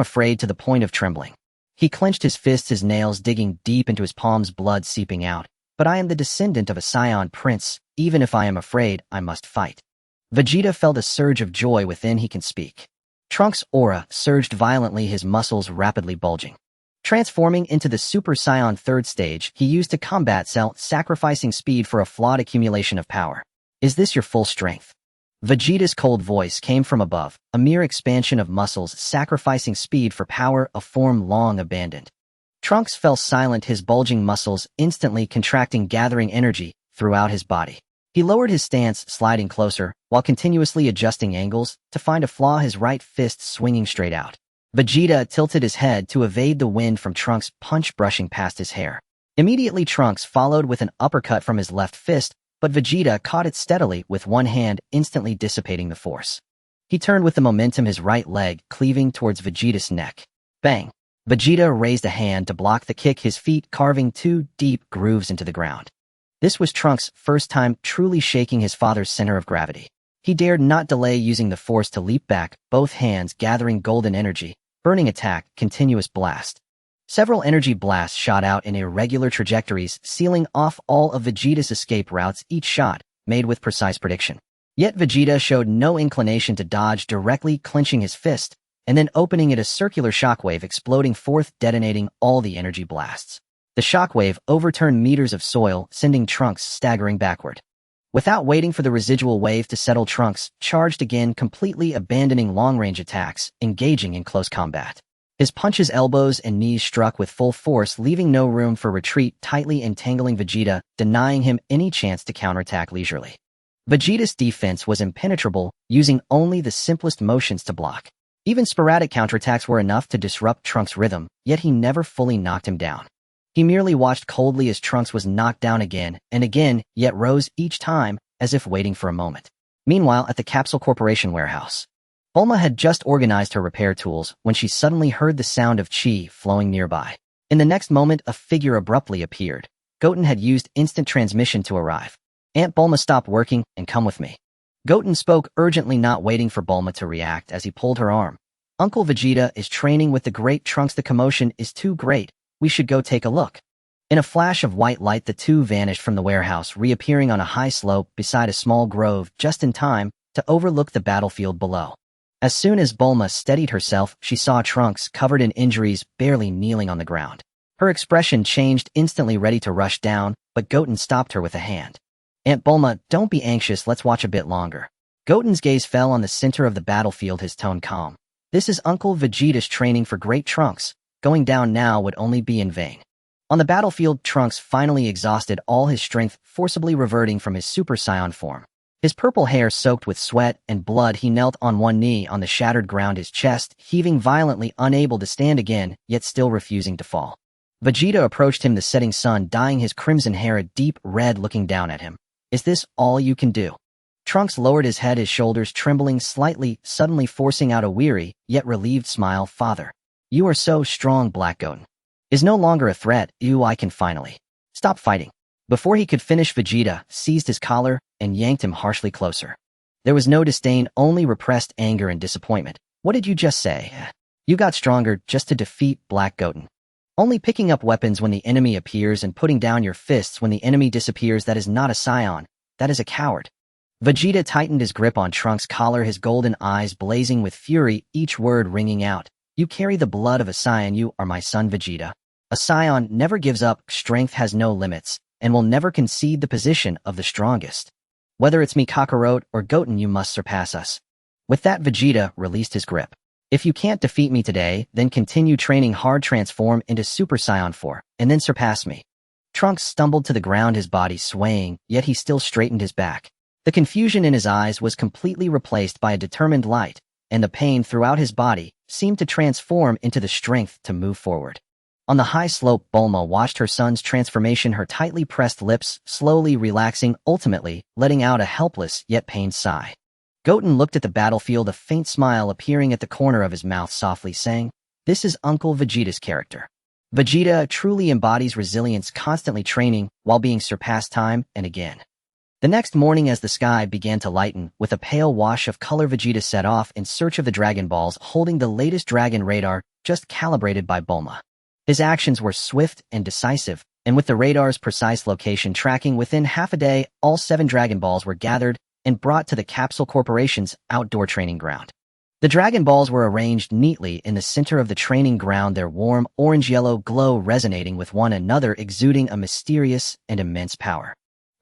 afraid, to the point of trembling. He clenched his fists, his nails digging deep into his palms, blood seeping out. But I am the descendant of a Saiyan prince. Even if I am afraid, I must fight. Vegeta felt a surge of joy within. He can speak. Trunks' aura surged violently, his muscles rapidly bulging. Transforming into the Super Saiyan 3rd stage, he used to combat Cell, sacrificing speed for a flawed accumulation of power. Is this your full strength? Vegeta's cold voice came from above, a mere expansion of muscles, sacrificing speed for power, a form long abandoned. Trunks fell silent, his bulging muscles instantly contracting, gathering energy throughout his body. He lowered his stance, sliding closer, while continuously adjusting angles to find a flaw, his right fist swinging straight out. Vegeta tilted his head to evade the wind from Trunks' punch brushing past his hair. Immediately, Trunks followed with an uppercut from his left fist, but Vegeta caught it steadily with one hand, instantly dissipating the force. He turned with the momentum, his right leg cleaving towards Vegeta's neck. Bang! Vegeta raised a hand to block the kick, his feet carving 2 deep grooves into the ground. This was Trunks' first time truly shaking his father's center of gravity. He dared not delay, using the force to leap back, both hands gathering golden energy. Burning attack, continuous blast. Several energy blasts shot out in irregular trajectories, sealing off all of Vegeta's escape routes, each shot made with precise prediction. Yet Vegeta showed no inclination to dodge, directly clenching his fist, and then opening it, a circular shockwave exploding forth, detonating all the energy blasts. The shockwave overturned meters of soil, sending Trunks staggering backward. Without waiting for the residual wave to settle, Trunks charged again, completely abandoning long-range attacks, engaging in close combat. His punches, elbows, and knees struck with full force, leaving no room for retreat, tightly entangling Vegeta, denying him any chance to counterattack leisurely. Vegeta's defense was impenetrable, using only the simplest motions to block. Even sporadic counterattacks were enough to disrupt Trunks' rhythm, yet he never fully knocked him down. He merely watched coldly as Trunks was knocked down again and again, yet rose each time, as if waiting for a moment. Meanwhile, at the Capsule Corporation warehouse, Bulma had just organized her repair tools when she suddenly heard the sound of chi flowing nearby. In the next moment, a figure abruptly appeared. Goten had used instant transmission to arrive. Aunt Bulma, stop working and come with me. Goten spoke urgently, not waiting for Bulma to react as he pulled her arm. Uncle Vegeta is training with the great Trunks. The commotion is too great. We should go take a look. In a flash of white light, the two vanished from the warehouse, reappearing on a high slope beside a small grove, just in time to overlook the battlefield below. As soon as Bulma steadied herself, she saw Trunks, covered in injuries, barely kneeling on the ground. Her expression changed, instantly ready to rush down, but Goten stopped her with a hand. Aunt Bulma, don't be anxious, let's watch a bit longer. Goten's gaze fell on the center of the battlefield, his tone calm. This is Uncle Vegeta's training for great Trunks. Going down now would only be in vain. On the battlefield, Trunks finally exhausted all his strength, forcibly reverting from his Super Saiyan form. His purple hair soaked with sweat and blood, he knelt on one knee on the shattered ground, his chest heaving violently, unable to stand again, yet still refusing to fall. Vegeta approached him, the setting sun dyeing his crimson hair a deep red, looking down at him. Is this all you can do? Trunks lowered his head, his shoulders trembling slightly, suddenly forcing out a weary, yet relieved smile. Father, you are so strong. Black Goten is no longer a threat. I can finally stop fighting. Before he could finish, Vegeta seized his collar and yanked him harshly closer. There was no disdain, only repressed anger and disappointment. What did you just say? You got stronger just to defeat Black Goten. Only picking up weapons when the enemy appears and putting down your fists when the enemy disappears, that is not a Saiyan, that is a coward. Vegeta tightened his grip on Trunks' collar, his golden eyes blazing with fury, each word ringing out. You carry the blood of a Saiyan. You are my son, Vegeta. A Saiyan never gives up, strength has no limits, and will never concede the position of the strongest. Whether it's me, Kakarot, or Goten, you must surpass us. With that, Vegeta released his grip. If you can't defeat me today, then continue training hard, transform into Super Saiyan 4, and then surpass me. Trunks stumbled to the ground, his body swaying, yet he still straightened his back. The confusion in his eyes was completely replaced by a determined light, and the pain throughout his body seemed to transform into the strength to move forward. On the high slope, Bulma watched her son's transformation, her tightly pressed lips slowly relaxing, ultimately letting out a helpless yet pained sigh. Goten looked at the battlefield, a faint smile appearing at the corner of his mouth, softly saying, "This is Uncle Vegeta's character." Vegeta truly embodies resilience, constantly training while being surpassed time and again. The next morning, as the sky began to lighten with a pale wash of color, Vegeta set off in search of the Dragon Balls, holding the latest Dragon radar just calibrated by Bulma. His actions were swift and decisive, and with the radar's precise location tracking, within half a day, all 7 Dragon Balls were gathered and brought to the Capsule Corporation's outdoor training ground. The Dragon Balls were arranged neatly in the center of the training ground, their warm orange-yellow glow resonating with one another, exuding a mysterious and immense power.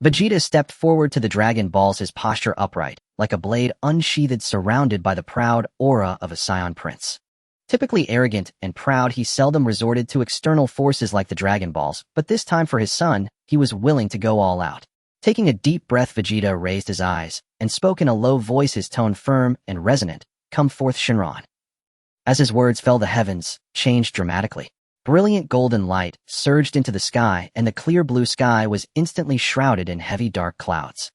Vegeta stepped forward to the Dragon Balls, his posture upright, like a blade unsheathed, surrounded by the proud aura of a Saiyan prince. Typically arrogant and proud, he seldom resorted to external forces like the Dragon Balls, but this time for his son, he was willing to go all out. Taking a deep breath, Vegeta raised his eyes and spoke in a low voice, his tone firm and resonant. Come forth, Shenron. As his words fell, the heavens changed dramatically. Brilliant golden light surged into the sky, and the clear blue sky was instantly shrouded in heavy dark clouds.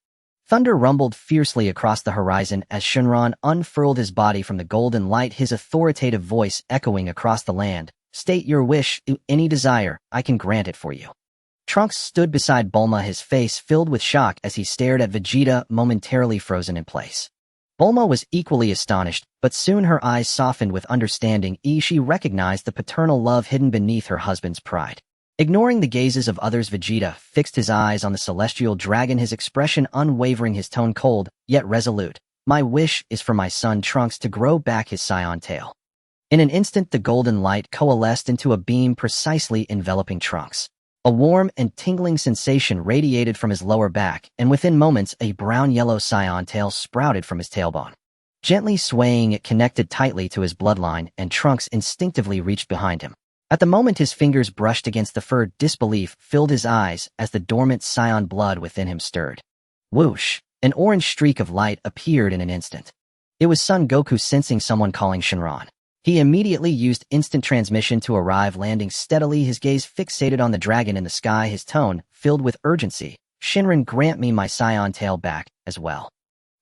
Thunder rumbled fiercely across the horizon as Shenron unfurled his body from the golden light, his authoritative voice echoing across the land. State your wish, any desire, I can grant it for you. Trunks stood beside Bulma, his face filled with shock as he stared at Vegeta, momentarily frozen in place. Bulma was equally astonished, but soon her eyes softened with understanding. She recognized the paternal love hidden beneath her husband's pride. Ignoring the gazes of others, Vegeta fixed his eyes on the celestial dragon, his expression unwavering, his tone cold, yet resolute. My wish is for my son Trunks to grow back his Saiyan tail. In an instant, the golden light coalesced into a beam precisely enveloping Trunks. A warm and tingling sensation radiated from his lower back, and within moments a brown-yellow Saiyan tail sprouted from his tailbone. Gently swaying, it connected tightly to his bloodline, and Trunks instinctively reached behind him. At the moment his fingers brushed against the fur, disbelief filled his eyes as the dormant Saiyan blood within him stirred. Whoosh! An orange streak of light appeared in an instant. It was Son Goku, sensing someone calling Shenron. He immediately used instant transmission to arrive, landing steadily, his gaze fixated on the dragon in the sky, his tone filled with urgency. Shenron, grant me my Saiyan tail back, as well.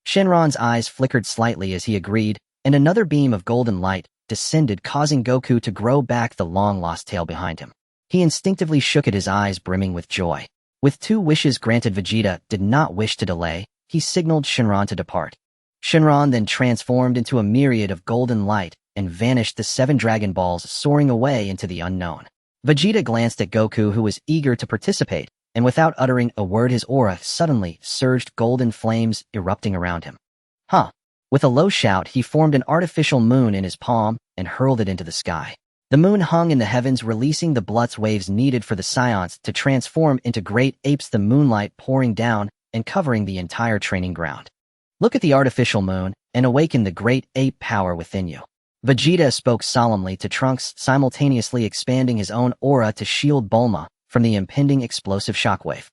Shenron's eyes flickered slightly as he agreed, and another beam of golden light descended, causing Goku to grow back the long-lost tail behind him. He instinctively shook it, his eyes brimming with joy. With 2 wishes granted, Vegeta did not wish to delay. He signaled Shenron to depart. Shenron then transformed into a myriad of golden light and vanished, the 7 Dragon Balls soaring away into the unknown. Vegeta glanced at Goku, who was eager to participate, and without uttering a word, his aura suddenly surged, golden flames erupting around him. With a low shout, he formed an artificial moon in his palm and hurled it into the sky. The moon hung in the heavens, releasing the Blutz waves needed for the Saiyans to transform into great apes, the moonlight pouring down and covering the entire training ground. Look at the artificial moon and awaken the great ape power within you. Vegeta spoke solemnly to Trunks, simultaneously expanding his own aura to shield Bulma from the impending explosive shockwave.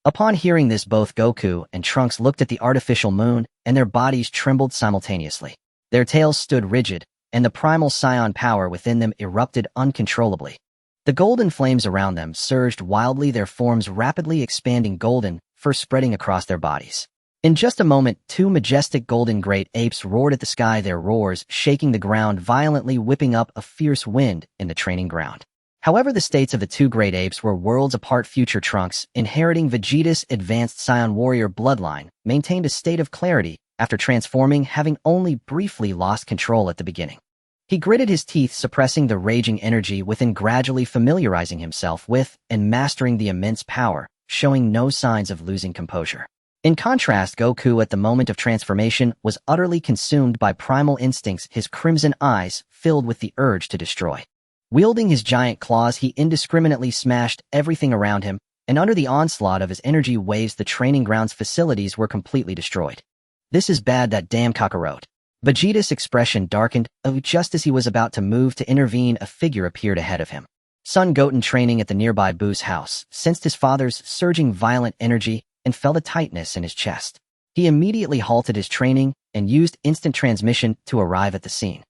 Upon hearing this, both Goku and Trunks looked at the artificial moon, and their bodies trembled simultaneously. Their tails stood rigid, and the primal Saiyan power within them erupted uncontrollably. The golden flames around them surged wildly, their forms rapidly expanding golden, first spreading across their bodies. In just a moment, two majestic golden great apes roared at the sky, their roars shaking the ground violently, whipping up a fierce wind in the training ground. However, the states of the two great apes were worlds apart. Future Trunks, inheriting Vegeta's advanced Saiyan warrior bloodline, maintained a state of clarity after transforming, having only briefly lost control at the beginning. He gritted his teeth, suppressing the raging energy within, gradually familiarizing himself with and mastering the immense power, showing no signs of losing composure. In contrast, Goku at the moment of transformation was utterly consumed by primal instincts, his crimson eyes filled with the urge to destroy. Wielding his giant claws, he indiscriminately smashed everything around him, and under the onslaught of his energy waves, the training ground's facilities were completely destroyed. "This is bad, that damn Kakarot." Vegeta's expression darkened, just as he was about to move to intervene, a figure appeared ahead of him. Son Goten, training at the nearby Boo's house, sensed his father's surging violent energy and felt a tightness in his chest. He immediately halted his training and used instant transmission to arrive at the scene.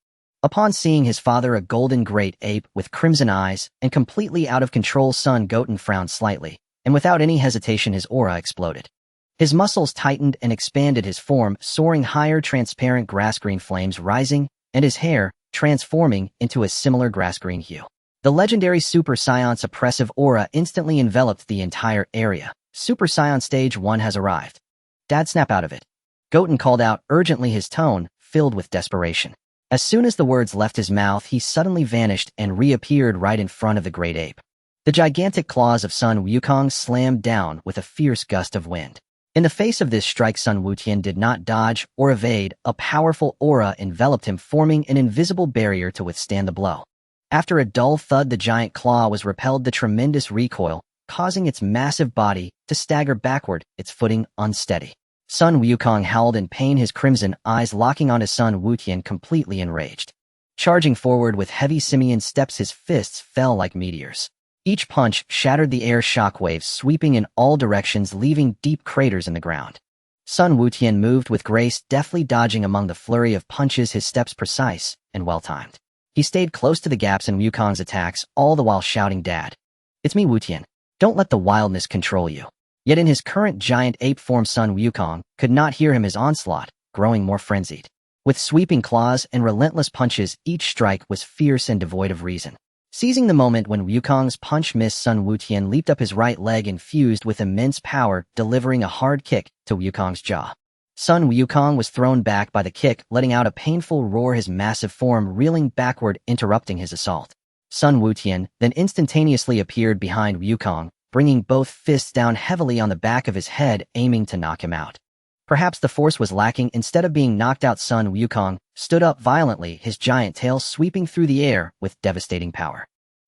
Upon seeing his father, a golden great ape with crimson eyes and completely out of control, Son Goten frowned slightly, and without any hesitation his aura exploded. His muscles tightened and expanded, his form soaring higher, transparent grass-green flames rising, and his hair transforming into a similar grass-green hue. The legendary Super Saiyan's oppressive aura instantly enveloped the entire area. "Super Saiyan Stage 1 has arrived. Dad, snap out of it." Goten called out urgently, his tone filled with desperation. As soon as the words left his mouth, he suddenly vanished and reappeared right in front of the great ape. The gigantic claws of Sun Wukong slammed down with a fierce gust of wind. In the face of this strike, Sun Wutian did not dodge or evade. A powerful aura enveloped him, forming an invisible barrier to withstand the blow. After a dull thud, the giant claw was repelled, the tremendous recoil causing its massive body to stagger backward, its footing unsteady. Sun Wukong howled in pain, his crimson eyes locking onto Sun Wutian, completely enraged. Charging forward with heavy simian steps, his fists fell like meteors. Each punch shattered the air, shockwaves sweeping in all directions, leaving deep craters in the ground. Sun Wutian moved with grace, deftly dodging among the flurry of punches, his steps precise and well-timed. He stayed close to the gaps in Wukong's attacks, all the while shouting, "Dad, it's me, Wutian. Don't let the wildness control you." Yet in his current giant ape form, Sun Wukong could not hear him, his onslaught growing more frenzied. With sweeping claws and relentless punches, each strike was fierce and devoid of reason. Seizing the moment when Wukong's punch missed, Sun Wutian leaped up, his right leg infused with immense power, delivering a hard kick to Wukong's jaw. Sun Wukong was thrown back by the kick, letting out a painful roar, his massive form reeling backward, interrupting his assault. Sun Wutian then instantaneously appeared behind Wukong, bringing both fists down heavily on the back of his head, aiming to knock him out. Perhaps the force was lacking. Instead of being knocked out, Sun Wukong stood up violently, his giant tail sweeping through the air with devastating power.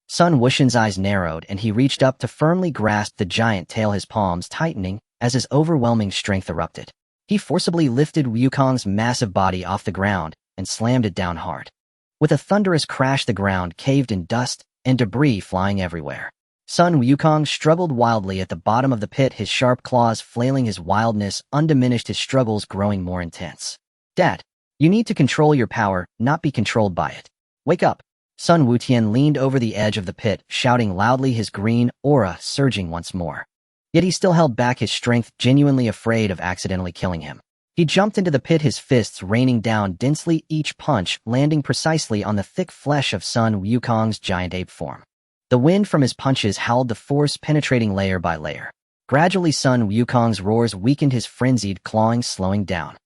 Sun Wuxian's eyes narrowed, and he reached up to firmly grasp the giant tail, his palms tightening as his overwhelming strength erupted. He forcibly lifted Wukong's massive body off the ground and slammed it down hard. With a thunderous crash, the ground caved in, dust and debris flying everywhere. Sun Wukong struggled wildly at the bottom of the pit, his sharp claws flailing, his wildness undiminished, his struggles growing more intense. "Dad, you need to control your power, not be controlled by it. Wake up." Sun Wutian leaned over the edge of the pit, shouting loudly, his green aura surging once more. Yet he still held back his strength, genuinely afraid of accidentally killing him. He jumped into the pit, his fists raining down densely, each punch landing precisely on the thick flesh of Sun Wukong's giant ape form. The wind from his punches howled, the force penetrating layer by layer. Gradually, Sun Wukong's roars weakened, his frenzied clawing slowing down.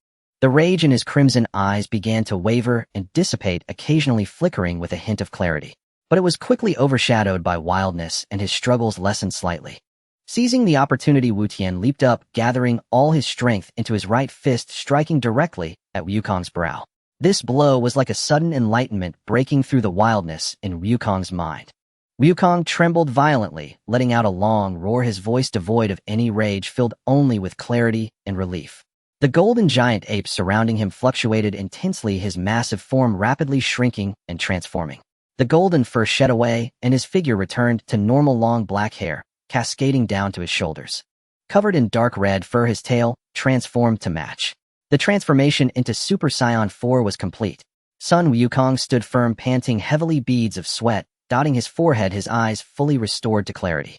The rage in his crimson eyes began to waver and dissipate, occasionally flickering with a hint of clarity. But it was quickly overshadowed by wildness, and his struggles lessened slightly. Seizing the opportunity, Wutian leaped up, gathering all his strength into his right fist, striking directly at Wukong's brow. This blow was like a sudden enlightenment breaking through the wildness in Wukong's mind. Wukong trembled violently, letting out a long roar, his voice devoid of any rage, filled only with clarity and relief. The golden giant ape surrounding him fluctuated intensely, his massive form rapidly shrinking and transforming. The golden fur shed away, and his figure returned to normal long black hair, cascading down to his shoulders. Covered in dark red fur, his tail transformed to match. The transformation into Super Saiyan 4 was complete. Sun Wukong stood firm, panting heavily, beads of sweat dotting his forehead, his eyes fully restored to clarity.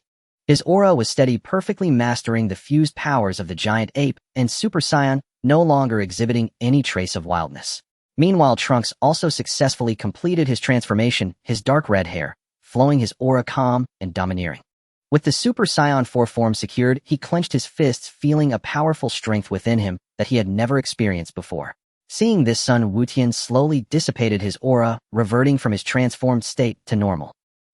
His aura was steady, perfectly mastering the fused powers of the giant ape, and Super Saiyan, no longer exhibiting any trace of wildness. Meanwhile, Trunks also successfully completed his transformation, his dark red hair flowing, his aura calm and domineering. With the Super Saiyan 4 form secured, he clenched his fists, feeling a powerful strength within him that he had never experienced before. Seeing this, Sun Wutian slowly dissipated his aura, reverting from his transformed state to normal.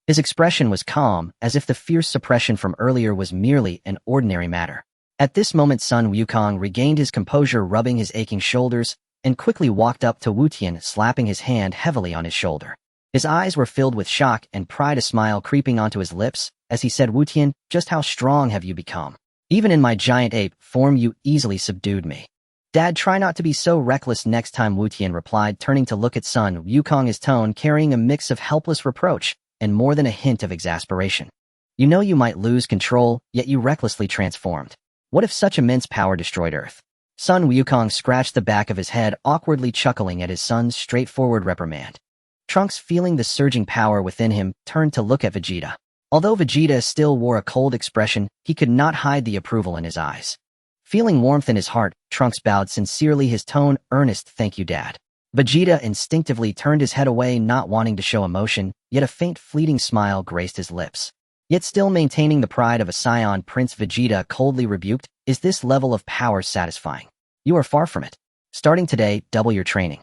His expression was calm, as if the fierce suppression from earlier was merely an ordinary matter. At this moment, Sun Wukong regained his composure, rubbing his aching shoulders, and quickly walked up to Wutian, slapping his hand heavily on his shoulder. His eyes were filled with shock and pride, a smile creeping onto his lips, as he said, "Wutian, just how strong have you become? Even in my giant ape form, you easily subdued me." "Dad, try not to be so reckless next time," Wutian replied, turning to look at Sun Wukong, his tone carrying a mix of helpless reproach and more than a hint of exasperation. "You know you might lose control, yet you recklessly transformed. What if such immense power destroyed Earth?" Sun Wukong scratched the back of his head, awkwardly chuckling at his son's straightforward reprimand. Trunks, feeling the surging power within him, turned to look at Vegeta. Although Vegeta still wore a cold expression, he could not hide the approval in his eyes. Feeling warmth in his heart, Trunks bowed sincerely, his tone earnest. "Thank you, Dad." Vegeta instinctively turned his head away, not wanting to show emotion, yet a faint fleeting smile graced his lips. Yet still maintaining the pride of a Saiyan prince, Vegeta coldly rebuked, "Is this level of power satisfying? You are far from it. Starting today, double your training."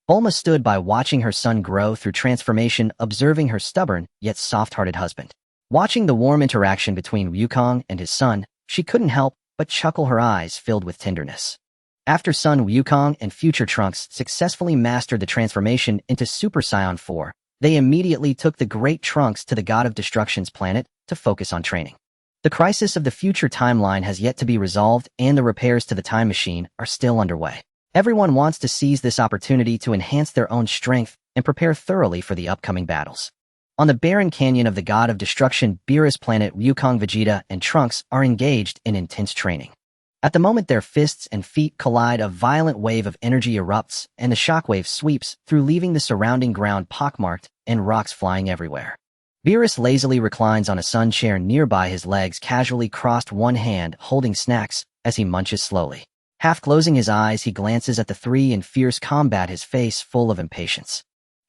Bulma stood by, watching her son grow through transformation, observing her stubborn yet soft-hearted husband. Watching the warm interaction between Wukong and his son, she couldn't help but chuckle, her eyes filled with tenderness. After Sun Wukong and future Trunks successfully mastered the transformation into Super Saiyan 4, they immediately took the Great Trunks to the God of Destruction's planet to focus on training. The crisis of the future timeline has yet to be resolved, and the repairs to the time machine are still underway. Everyone wants to seize this opportunity to enhance their own strength and prepare thoroughly for the upcoming battles. On the barren canyon of the God of Destruction, Beerus planet, Wukong, Vegeta, and Trunks are engaged in intense training. At the moment their fists and feet collide, a violent wave of energy erupts, and the shockwave sweeps through, leaving the surrounding ground pockmarked and rocks flying everywhere. Beerus lazily reclines on a sun chair nearby, his legs casually crossed, one hand holding snacks as he munches slowly. Half closing his eyes, he glances at the three in fierce combat, his face full of impatience.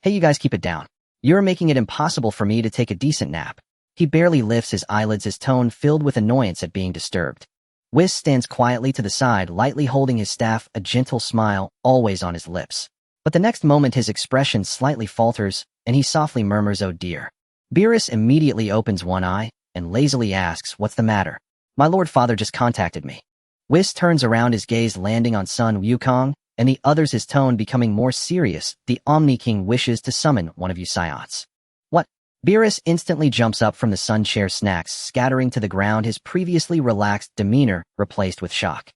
"Hey, you guys, keep it down. You're making it impossible for me to take a decent nap." He barely lifts his eyelids, his tone filled with annoyance at being disturbed. Whis stands quietly to the side, lightly holding his staff, a gentle smile always on his lips. But the next moment his expression slightly falters, and he softly murmurs, "Oh dear." Beerus immediately opens one eye and lazily asks, "What's the matter?" "My Lord Father just contacted me." Whis turns around, his gaze landing on Sun Wukong and the others, his tone becoming more serious. "The Omni King wishes to summon one of you Saiyans." "What?" Beerus instantly jumps up from the sun chair, snacks scattering to the ground, his previously relaxed demeanor replaced with shock.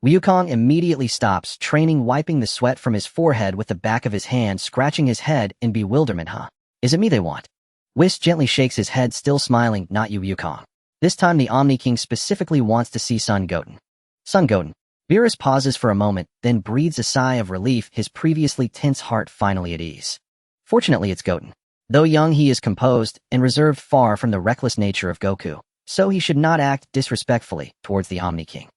Wukong immediately stops training, wiping the sweat from his forehead with the back of his hand, scratching his head in bewilderment. "Huh? Is it me they want?" Whis gently shakes his head, still smiling. "Not you, Wukong. This time the Omni King specifically wants to see Son Goten." "Son Goten." Beerus pauses for a moment, then breathes a sigh of relief, his previously tense heart finally at ease. Fortunately, it's Goten. Though young, he is composed and reserved, far from the reckless nature of Goku, so he should not act disrespectfully towards the Omni King.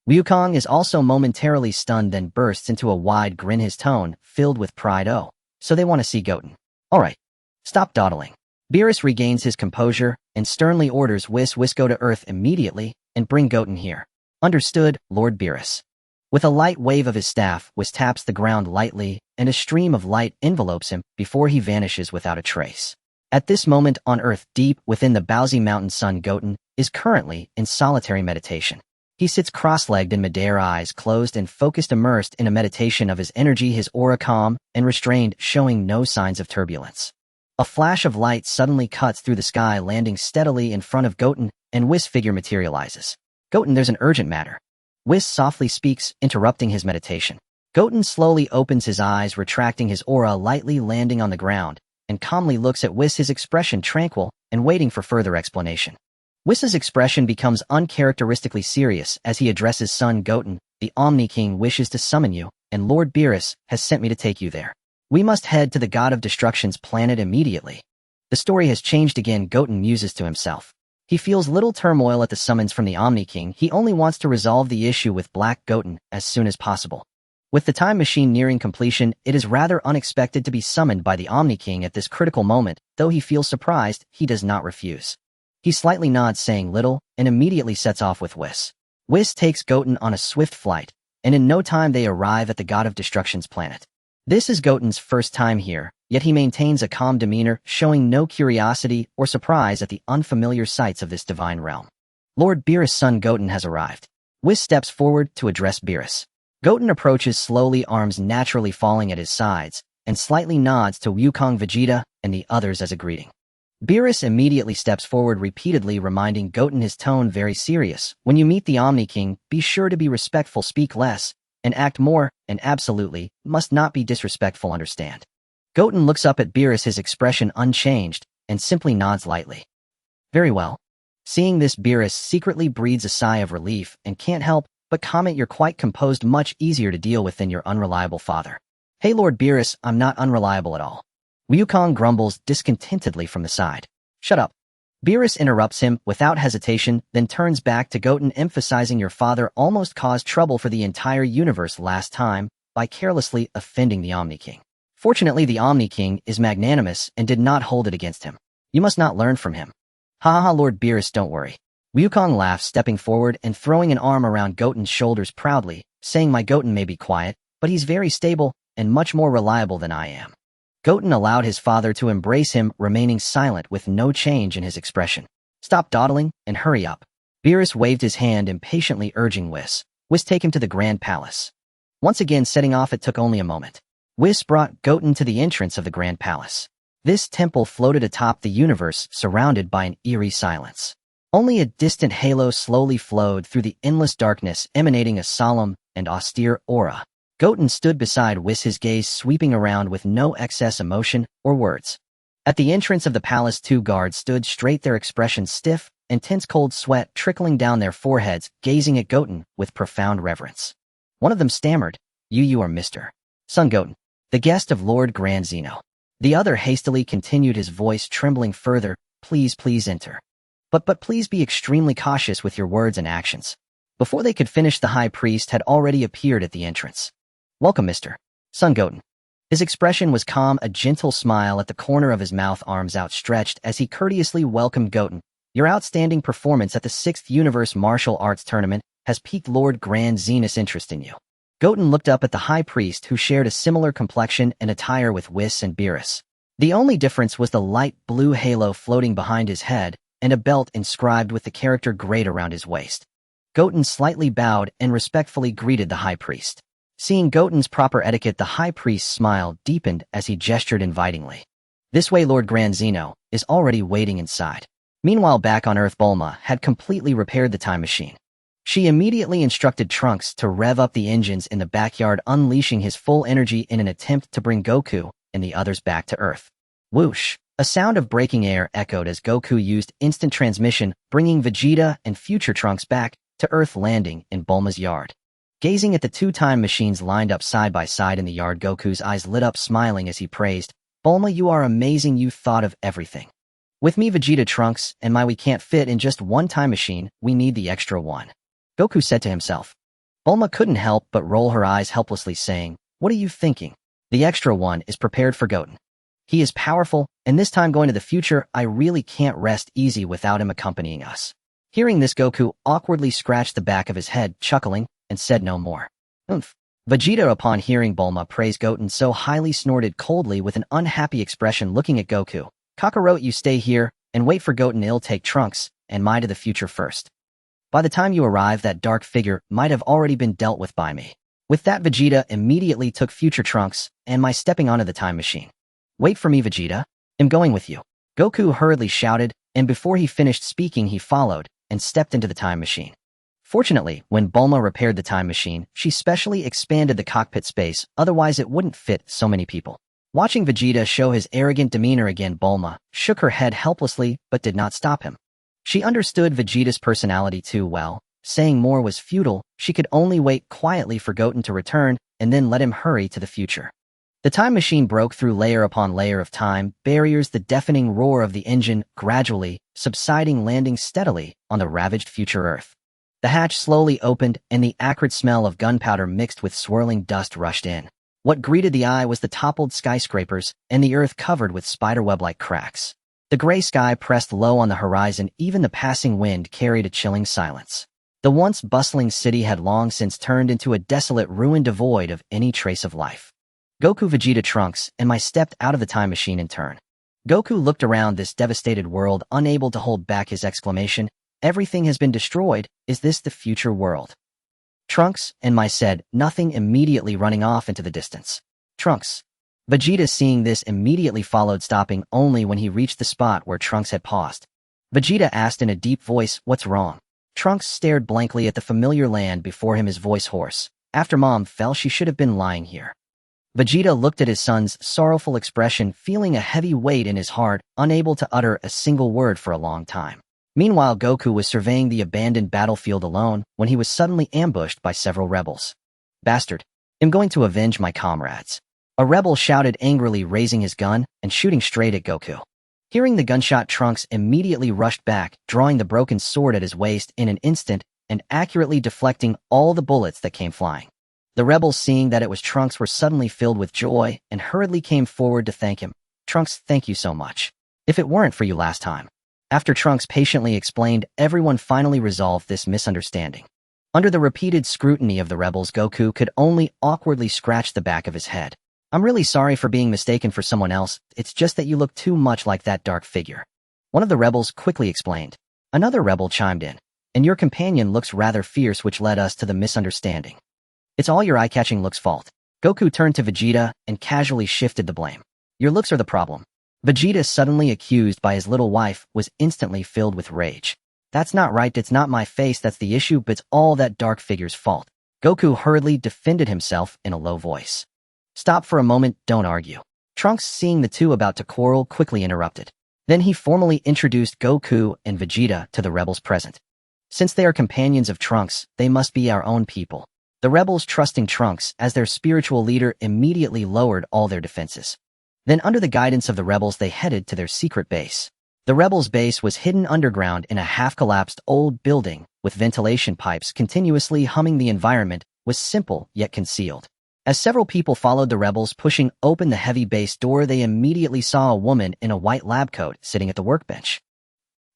Wukong is also momentarily stunned, then bursts into a wide grin, his tone filled with pride. "Oh, so they want to see Goten. All right. Stop dawdling." Beerus regains his composure and sternly orders, Whis go to Earth immediately and bring Goten here." "Understood, Lord Beerus." With a light wave of his staff, Whis taps the ground lightly, and a stream of light envelopes him before he vanishes without a trace. At this moment on Earth, deep within the Baozi Mountain, Son Goten is currently in solitary meditation. He sits cross-legged in midair, eyes closed and focused, immersed in a meditation of his energy, his aura calm and restrained, showing no signs of turbulence. A flash of light suddenly cuts through the sky, landing steadily in front of Goten, and Whis' figure materializes. "Goten, there's an urgent matter." Whis softly speaks, interrupting his meditation. Goten slowly opens his eyes, retracting his aura, lightly landing on the ground, and calmly looks at Whis, his expression tranquil and waiting for further explanation. Whis's expression becomes uncharacteristically serious as he addresses son Goten. The Omni King wishes to summon you, and Lord Beerus has sent me to take you there. We must head to the God of Destruction's planet immediately. The story has changed again, Goten muses to himself. He feels little turmoil at the summons from the Omni King. He only wants to resolve the issue with Black Goten as soon as possible. With the time machine nearing completion, it is rather unexpected to be summoned by the Omni King at this critical moment. Though he feels surprised, he does not refuse. He slightly nods, saying little, and immediately sets off with Whis. Whis takes Goten on a swift flight, and in no time they arrive at the God of Destruction's planet. This is Goten's first time here, yet he maintains a calm demeanor, showing no curiosity or surprise at the unfamiliar sights of this divine realm. Lord Beerus' son Goten has arrived. Whis steps forward to address Beerus. Goten approaches slowly, arms naturally falling at his sides, and slightly nods to Goku, Vegeta, and the others as a greeting. Beerus immediately steps forward, repeatedly reminding Goten, his tone very serious. When you meet the Omni King, be sure to be respectful, speak less, and act more, and absolutely, must not be disrespectful, understand? Goten looks up at Beerus, his expression unchanged, and simply nods lightly. Very well. Seeing this, Beerus secretly breathes a sigh of relief and can't help but comment, you're quite composed, much easier to deal with than your unreliable father. Hey Lord Beerus, I'm not unreliable at all. Wukong grumbles discontentedly from the side. Shut up. Beerus interrupts him without hesitation, then turns back to Goten, emphasizing your father almost caused trouble for the entire universe last time by carelessly offending the Omni King. Fortunately, the Omni King is magnanimous and did not hold it against him. You must not learn from him. Ha ha, Lord Beerus, don't worry. Wukong laughs, stepping forward and throwing an arm around Goten's shoulders proudly, saying my Goten may be quiet, but he's very stable and much more reliable than I am. Goten allowed his father to embrace him, remaining silent with no change in his expression. Stop dawdling and hurry up. Beerus waved his hand, impatiently urging Whis. Whis, take him to the Grand Palace. Once again setting off, it took only a moment. Whis brought Goten to the entrance of the Grand Palace. This temple floated atop the universe, surrounded by an eerie silence. Only a distant halo slowly flowed through the endless darkness, emanating a solemn and austere aura. Goten stood beside Whis, his gaze sweeping around with no excess emotion or words. At the entrance of the palace, two guards stood straight, their expressions stiff, intense cold sweat trickling down their foreheads, gazing at Goten with profound reverence. One of them stammered, You are Mr. Son Goten, the guest of Lord Grand Zeno. The other hastily continued, his voice trembling further, Please enter. But please be extremely cautious with your words and actions. Before they could finish, the high priest had already appeared at the entrance. Welcome, Mr. Son Goten. His expression was calm, a gentle smile at the corner of his mouth, arms outstretched as he courteously welcomed Goten. Your outstanding performance at the 6th Universe Martial Arts Tournament has piqued Lord Grand Zenos' interest in you. Goten looked up at the high priest, who shared a similar complexion and attire with Whis and Beerus. The only difference was the light blue halo floating behind his head and a belt inscribed with the character Great around his waist. Goten slightly bowed and respectfully greeted the high priest. Seeing Goten's proper etiquette, the high priest's smile deepened as he gestured invitingly. This way, Lord Grand Zeno is already waiting inside. Meanwhile, back on Earth, Bulma had completely repaired the time machine. She immediately instructed Trunks to rev up the engines in the backyard, unleashing his full energy in an attempt to bring Goku and the others back to Earth. Whoosh! A sound of breaking air echoed as Goku used instant transmission, bringing Vegeta and future Trunks back to Earth, landing in Bulma's yard. Gazing at the two time machines lined up side by side in the yard, Goku's eyes lit up, smiling as he praised, Bulma, you are amazing, you thought of everything. With me, Vegeta, Trunks, and we can't fit in just one time machine, we need the extra one. Goku said to himself. Bulma couldn't help but roll her eyes helplessly, saying, What are you thinking? The extra one is prepared for Goten. He is powerful, and this time going to the future, I really can't rest easy without him accompanying us. Hearing this, Goku awkwardly scratched the back of his head, chuckling, and said no more. Oomph. Vegeta, upon hearing Bulma praise Goten so highly, snorted coldly with an unhappy expression, looking at Goku. Kakarot, you stay here and wait for Goten. I'll take Trunks and Mai to the future first. By the time you arrive, that dark figure might have already been dealt with by me. With that, Vegeta immediately took future Trunks and Mai, stepping onto the time machine. Wait for me, Vegeta. I'm going with you. Goku hurriedly shouted, and before he finished speaking, he followed and stepped into the time machine. Fortunately, when Bulma repaired the time machine, she specially expanded the cockpit space, otherwise it wouldn't fit so many people. Watching Vegeta show his arrogant demeanor again, Bulma shook her head helplessly but did not stop him. She understood Vegeta's personality too well. Saying more was futile. She could only wait quietly for Goten to return and then let him hurry to the future. The time machine broke through layer upon layer of time barriers, the deafening roar of the engine gradually subsiding, landing steadily on the ravaged future Earth. The hatch slowly opened, and the acrid smell of gunpowder mixed with swirling dust rushed in. What greeted the eye was the toppled skyscrapers and the earth covered with spiderweb-like cracks. The gray sky pressed low on the horizon, even the passing wind carried a chilling silence. The once bustling city had long since turned into a desolate ruin devoid of any trace of life. Goku, Vegeta, Trunks, and I stepped out of the time machine in turn. Goku looked around this devastated world, unable to hold back his exclamation, "Everything has been destroyed. Is this the future world?" Trunks and I said nothing, immediately running off into the distance. Trunks. Vegeta, seeing this, immediately followed, stopping only when he reached the spot where Trunks had paused. Vegeta asked in a deep voice, "What's wrong?" Trunks stared blankly at the familiar land before him, his voice hoarse. "After Mom fell, she should have been lying here." Vegeta looked at his son's sorrowful expression, feeling a heavy weight in his heart, unable to utter a single word for a long time. Meanwhile, Goku was surveying the abandoned battlefield alone when he was suddenly ambushed by several rebels. "Bastard! I'm going to avenge my comrades." A rebel shouted angrily, raising his gun and shooting straight at Goku. Hearing the gunshot, Trunks immediately rushed back, drawing the broken sword at his waist in an instant and accurately deflecting all the bullets that came flying. The rebels, seeing that it was Trunks, were suddenly filled with joy and hurriedly came forward to thank him. "Trunks, thank you so much. If it weren't for you last time." After Trunks patiently explained, everyone finally resolved this misunderstanding. Under the repeated scrutiny of the rebels, Goku could only awkwardly scratch the back of his head. "I'm really sorry for being mistaken for someone else. It's just that you look too much like that dark figure," one of the rebels quickly explained. Another rebel chimed in, "And your companion looks rather fierce, which led us to the misunderstanding." "It's all your eye-catching looks' fault." Goku turned to Vegeta and casually shifted the blame. "Your looks are the problem." Vegeta, suddenly accused by his little wife, was instantly filled with rage. "That's not right. It's not my face that's the issue, but it's all that dark figure's fault." Goku hurriedly defended himself in a low voice. "Stop for a moment, don't argue." Trunks, seeing the two about to quarrel, quickly interrupted. Then he formally introduced Goku and Vegeta to the rebels present. "Since they are companions of Trunks, they must be our own people." The rebels, trusting Trunks as their spiritual leader, immediately lowered all their defenses. Then, under the guidance of the rebels, they headed to their secret base. The rebels' base was hidden underground in a half-collapsed old building, with ventilation pipes continuously humming. The environment was simple yet concealed. As several people followed the rebels, pushing open the heavy base door, they immediately saw a woman in a white lab coat sitting at the workbench.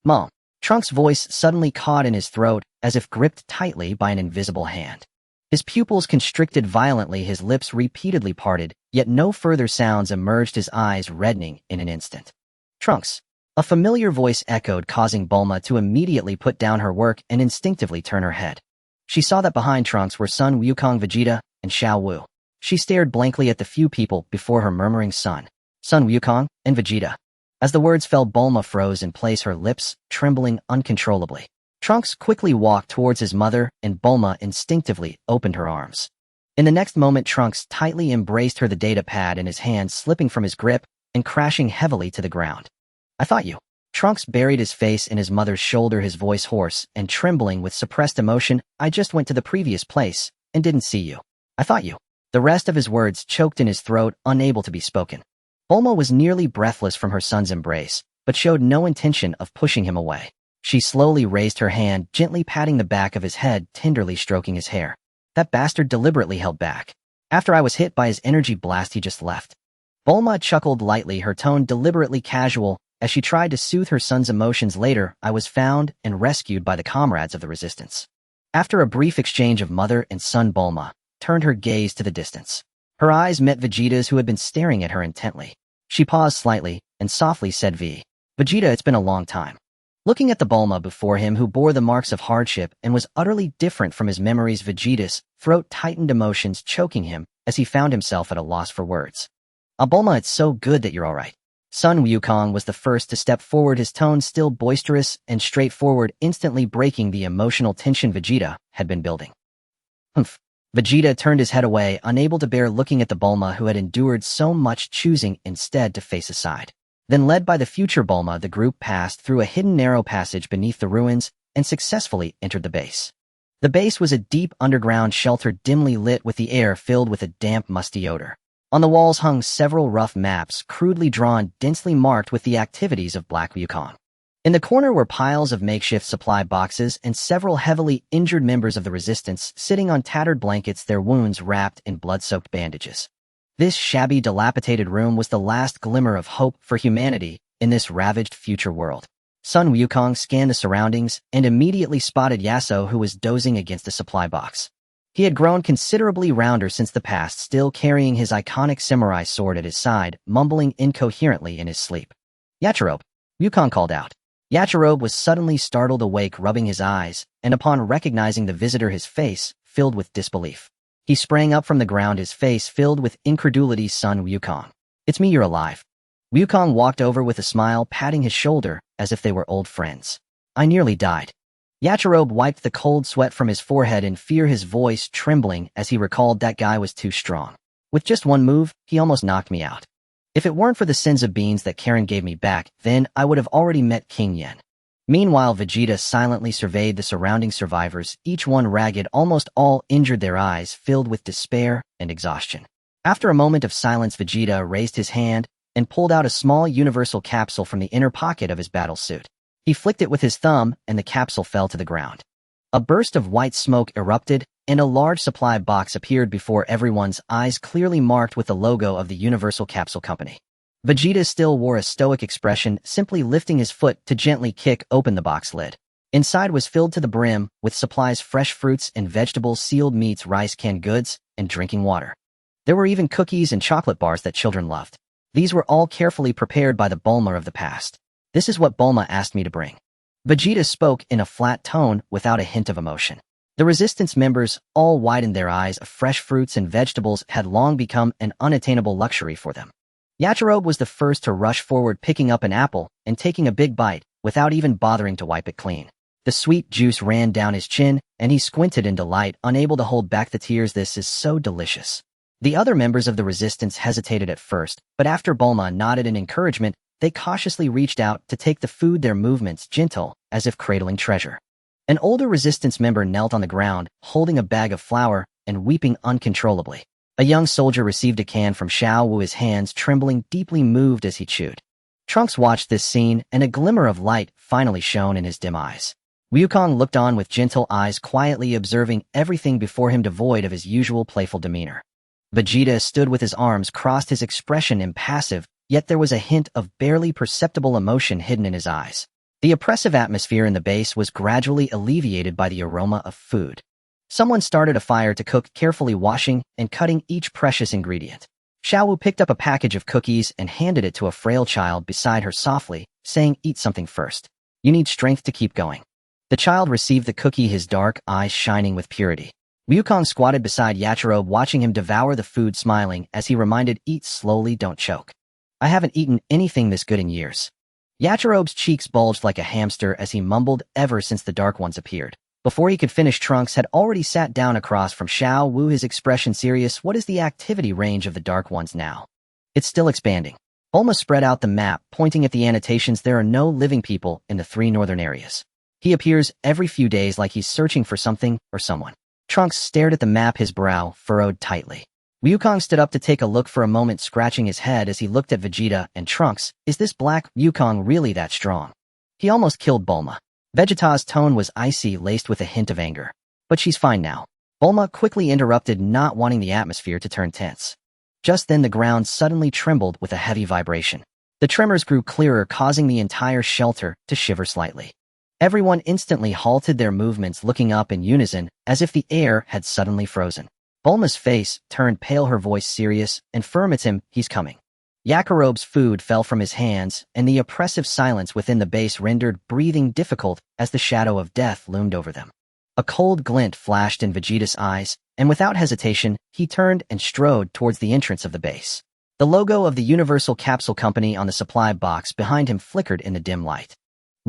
"Mom." Trunks' voice suddenly caught in his throat, as if gripped tightly by an invisible hand. His pupils constricted violently, his lips repeatedly parted, yet no further sounds emerged, his eyes reddening in an instant. "Trunks." A familiar voice echoed, causing Bulma to immediately put down her work and instinctively turn her head. She saw that behind Trunks were Sun Wukong, Vegeta, and Xiao Wu. She stared blankly at the few people before her, murmuring, Sun Wukong, and Vegeta." As the words fell, Bulma froze in place, her lips trembling uncontrollably. Trunks quickly walked towards his mother, and Bulma instinctively opened her arms. In the next moment, Trunks tightly embraced her, the data pad in his hand slipping from his grip and crashing heavily to the ground. "I thought you." Trunks buried his face in his mother's shoulder, his voice hoarse and trembling with suppressed emotion. "I just went to the previous place and didn't see you. I thought you." The rest of his words choked in his throat, unable to be spoken. Bulma was nearly breathless from her son's embrace, but showed no intention of pushing him away. She slowly raised her hand, gently patting the back of his head, tenderly stroking his hair. "That bastard deliberately held back. After I was hit by his energy blast, he just left." Bulma chuckled lightly, her tone deliberately casual, as she tried to soothe her son's emotions. "Later, I was found and rescued by the comrades of the resistance." After a brief exchange of mother and son, Bulma turned her gaze to the distance. Her eyes met Vegeta's, who had been staring at her intently. She paused slightly and softly said, "Vegeta, it's been a long time." Looking at the Bulma before him, who bore the marks of hardship and was utterly different from his memories, Vegeta's throat tightened, emotions choking him as he found himself at a loss for words. Bulma, it's so good that you're all right." Sun Wukong was the first to step forward, his tone still boisterous and straightforward, instantly breaking the emotional tension Vegeta had been building. Humph. Vegeta turned his head away, unable to bear looking at the Bulma who had endured so much, choosing instead to face aside. Then, led by the future Bulma, the group passed through a hidden narrow passage beneath the ruins and successfully entered the base. The base was a deep underground shelter dimly lit with the air filled with a damp, musty odor. On the walls hung several rough maps, crudely drawn, densely marked with the activities of Black Wukong. In the corner were piles of makeshift supply boxes and several heavily injured members of the resistance sitting on tattered blankets, their wounds wrapped in blood-soaked bandages. This shabby, dilapidated room was the last glimmer of hope for humanity in this ravaged future world. Sun Wukong scanned the surroundings and immediately spotted Yasuo, who was dozing against a supply box. He had grown considerably rounder since the past, still carrying his iconic samurai sword at his side, mumbling incoherently in his sleep. "Yachirobe," Wukong called out. Yachirobe was suddenly startled awake, rubbing his eyes, and upon recognizing the visitor, his face filled with disbelief. He sprang up from the ground, his face filled with incredulity. "Son Wukong, it's me, you're alive." Wukong walked over with a smile, patting his shoulder as if they were old friends. "I nearly died." Yachirobe wiped the cold sweat from his forehead in fear, his voice trembling as he recalled, "That guy was too strong. With just one move, he almost knocked me out. If it weren't for the sins of beans that Karen gave me back, then I would have already met King Yen." Meanwhile, Vegeta silently surveyed the surrounding survivors, each one ragged, almost all injured, their eyes filled with despair and exhaustion. After a moment of silence, Vegeta raised his hand and pulled out a small universal capsule from the inner pocket of his battle suit. He flicked it with his thumb, and the capsule fell to the ground. A burst of white smoke erupted, and a large supply box appeared before everyone's eyes, clearly marked with the logo of the Universal Capsule Company. Vegeta still wore a stoic expression, simply lifting his foot to gently kick open the box lid. Inside was filled to the brim with supplies: fresh fruits and vegetables, sealed meats, rice, canned goods, and drinking water. There were even cookies and chocolate bars that children loved. These were all carefully prepared by the Bulma of the past. "This is what Bulma asked me to bring." Vegeta spoke in a flat tone without a hint of emotion. The resistance members all widened their eyes. Fresh fruits and vegetables had long become an unattainable luxury for them. Yachirobe was the first to rush forward, picking up an apple and taking a big bite without even bothering to wipe it clean. The sweet juice ran down his chin, and he squinted in delight, unable to hold back the tears. "This is so delicious." The other members of the resistance hesitated at first, but after Bulma nodded in encouragement, they cautiously reached out to take the food, their movements gentle as if cradling treasure. An older resistance member knelt on the ground, holding a bag of flour and weeping uncontrollably. A young soldier received a can from Xiao Wu, his hands trembling, deeply moved as he chewed. Trunks watched this scene, and a glimmer of light finally shone in his dim eyes. Wukong looked on with gentle eyes, quietly observing everything before him, devoid of his usual playful demeanor. Vegeta stood with his arms crossed, his expression impassive, yet there was a hint of barely perceptible emotion hidden in his eyes. The oppressive atmosphere in the base was gradually alleviated by the aroma of food. Someone started a fire to cook, carefully washing and cutting each precious ingredient. Xiao Wu picked up a package of cookies and handed it to a frail child beside her softly, saying, "Eat something first. You need strength to keep going." The child received the cookie, his dark eyes shining with purity. Wukong squatted beside Yachirobe, watching him devour the food, smiling as he reminded, "Eat slowly, don't choke. I haven't eaten anything this good in years." Yachirobe's cheeks bulged like a hamster as he mumbled, "Ever since the Dark Ones appeared." Before he could finish, Trunks had already sat down across from Xiao Wu, his expression serious. "What is the activity range of the Dark Ones now?" "It's still expanding." Bulma spread out the map, pointing at the annotations. "There are no living people in the 3 northern areas. He appears every few days like he's searching for something or someone." Trunks stared at the map, his brow furrowed tightly. Wukong stood up to take a look, for a moment scratching his head as he looked at Vegeta and Trunks. "Is this Black Wukong really that strong? He almost killed Bulma." Vegeta's tone was icy, laced with a hint of anger. "But she's fine now." Bulma quickly interrupted, not wanting the atmosphere to turn tense. Just then the ground suddenly trembled with a heavy vibration. The tremors grew clearer, causing the entire shelter to shiver slightly. Everyone instantly halted their movements, looking up in unison, as if the air had suddenly frozen. Bulma's face turned pale, her voice serious and firm. "It's him, he's coming." Yachirobe's food fell from his hands, and the oppressive silence within the base rendered breathing difficult as the shadow of death loomed over them. A cold glint flashed in Vegeta's eyes, and without hesitation, he turned and strode towards the entrance of the base. The logo of the Universal Capsule Company on the supply box behind him flickered in the dim light.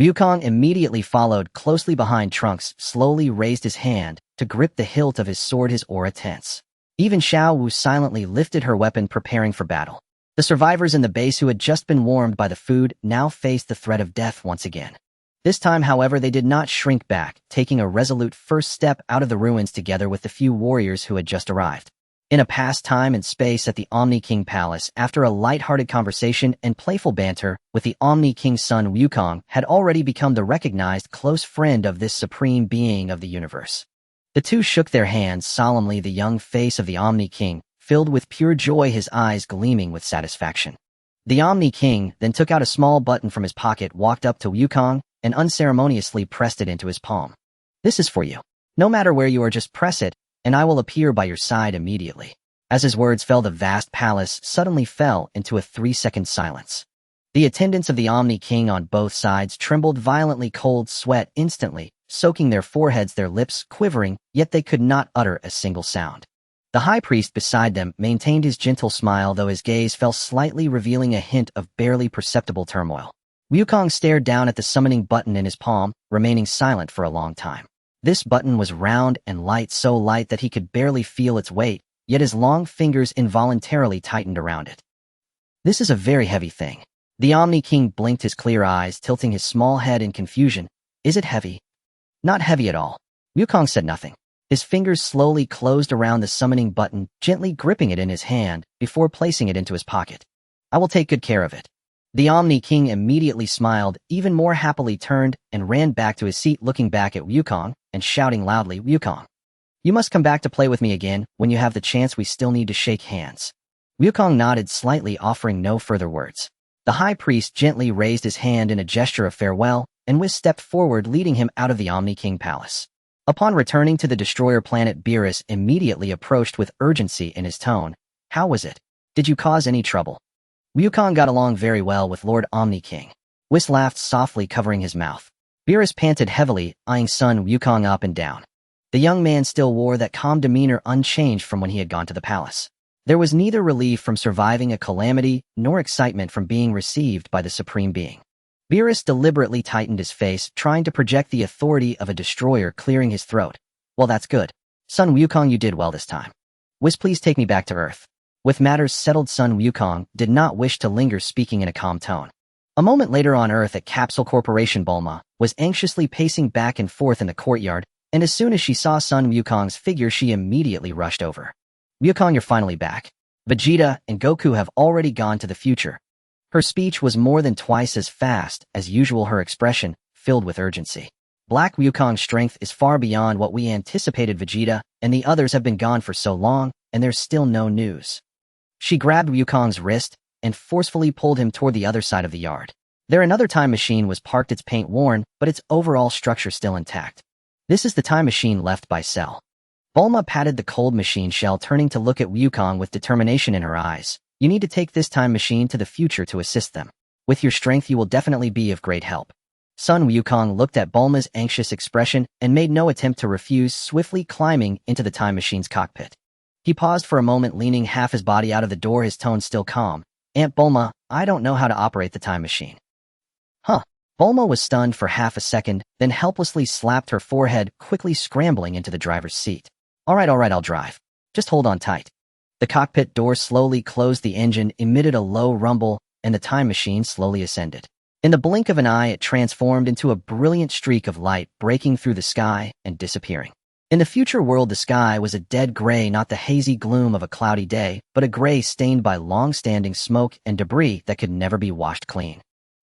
Wukong immediately followed closely behind Trunks, slowly raised his hand to grip the hilt of his sword, his aura tense. Even Xiao Wu silently lifted her weapon, preparing for battle. The survivors in the base who had just been warmed by the food now faced the threat of death once again. This time, however, they did not shrink back, taking a resolute first step out of the ruins together with the few warriors who had just arrived. In a past time and space at the Omni King Palace, after a light-hearted conversation and playful banter with the Omni King's son, Wukong had already become the recognized close friend of this supreme being of the universe. The two shook their hands solemnly, the young face of the Omni King filled with pure joy, his eyes gleaming with satisfaction. The Omni King then took out a small button from his pocket, walked up to Wukong, and unceremoniously pressed it into his palm. "This is for you. No matter where you are, just press it, and I will appear by your side immediately." As his words fell, the vast palace suddenly fell into a 3-second silence. The attendants of the Omni King on both sides trembled violently, cold sweat instantly soaking their foreheads, their lips quivering, yet they could not utter a single sound. The high priest beside them maintained his gentle smile, though his gaze fell slightly, revealing a hint of barely perceptible turmoil. Wukong stared down at the summoning button in his palm, remaining silent for a long time. This button was round and light, so light that he could barely feel its weight, yet his long fingers involuntarily tightened around it. "This is a very heavy thing." The Omni King blinked his clear eyes, tilting his small head in confusion. "Is it heavy?" "Not heavy at all." Wukong said nothing. His fingers slowly closed around the summoning button, gently gripping it in his hand before placing it into his pocket. "I will take good care of it." The Omni King immediately smiled, even more happily turned and ran back to his seat, looking back at Wukong and shouting loudly, "Wukong, you must come back to play with me again when you have the chance. We still need to shake hands." Wukong nodded slightly, offering no further words. The high priest gently raised his hand in a gesture of farewell, and Whis stepped forward, leading him out of the Omni King Palace. Upon returning to the destroyer planet, Beerus immediately approached with urgency in his tone. "How was it? Did you cause any trouble?" Wukong got along very well with Lord Omni King. Whis laughed softly, covering his mouth. Beerus panted heavily, eyeing son Wukong up and down. The young man still wore that calm demeanor, unchanged from when he had gone to the palace. There was neither relief from surviving a calamity nor excitement from being received by the Supreme Being. Beerus deliberately tightened his face, trying to project the authority of a destroyer, clearing his throat. "Well, that's good. Son Wukong, you did well this time. Whis, please take me back to Earth." With matters settled, son Wukong did not wish to linger, speaking in a calm tone. A moment later on Earth at Capsule Corporation, Bulma was anxiously pacing back and forth in the courtyard, and as soon as she saw son Wukong's figure, she immediately rushed over. "Wukong, you're finally back. Vegeta and Goku have already gone to the future." Her speech was more than twice as fast as usual, her expression filled with urgency. "Black Wukong's strength is far beyond what we anticipated. Vegeta and the others have been gone for so long, and there's still no news." She grabbed Wukong's wrist and forcefully pulled him toward the other side of the yard. There another time machine was parked, its paint worn, but its overall structure still intact. "This is the time machine left by Cell." Bulma patted the cold machine shell, turning to look at Wukong with determination in her eyes. "You need to take this time machine to the future to assist them. With your strength, you will definitely be of great help." Son Wukong looked at Bulma's anxious expression and made no attempt to refuse, swiftly climbing into the time machine's cockpit. He paused for a moment, leaning half his body out of the door, his tone still calm. "Aunt Bulma, I don't know how to operate the time machine." "Huh?" Bulma was stunned for half a second, then helplessly slapped her forehead, quickly scrambling into the driver's seat. All right, I'll drive. Just hold on tight." The cockpit door slowly closed, the engine emitted a low rumble, and the time machine slowly ascended. In the blink of an eye, it transformed into a brilliant streak of light, breaking through the sky and disappearing. In the future world, the sky was a dead gray, not the hazy gloom of a cloudy day, but a gray stained by long-standing smoke and debris that could never be washed clean.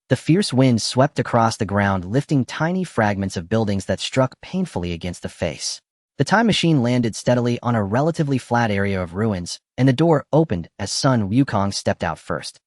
The fierce wind swept across the ground, lifting tiny fragments of buildings that struck painfully against the face. The time machine landed steadily on a relatively flat area of ruins, and the door opened as son Wukong stepped out first.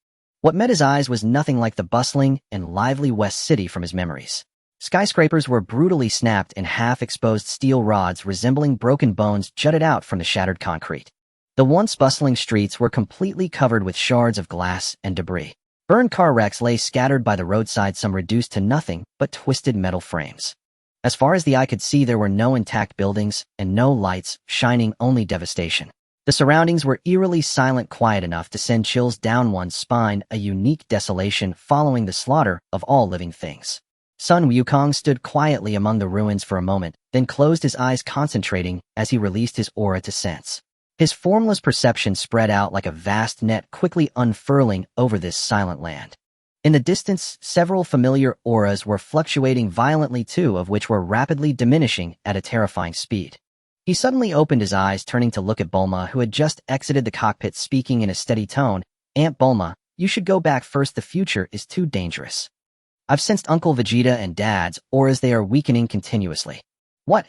What met his eyes was nothing like the bustling and lively West City from his memories. Skyscrapers were brutally snapped, and half-exposed steel rods resembling broken bones jutted out from the shattered concrete. The once bustling streets were completely covered with shards of glass and debris. Burned car wrecks lay scattered by the roadside, some reduced to nothing but twisted metal frames. As far as the eye could see, there were no intact buildings and no lights, shining only devastation. The surroundings were eerily silent, quiet enough to send chills down one's spine, a unique desolation following the slaughter of all living things. Sun Wukong stood quietly among the ruins for a moment, then closed his eyes, concentrating as he released his aura to sense. His formless perception spread out like a vast net, quickly unfurling over this silent land. In the distance, several familiar auras were fluctuating violently, two of which were rapidly diminishing at a terrifying speed. He suddenly opened his eyes, turning to look at Bulma, who had just exited the cockpit, speaking in a steady tone. "Aunt Bulma, you should go back first. The future is too dangerous. I've sensed Uncle Vegeta and Dad's auras. They are weakening continuously." "What?"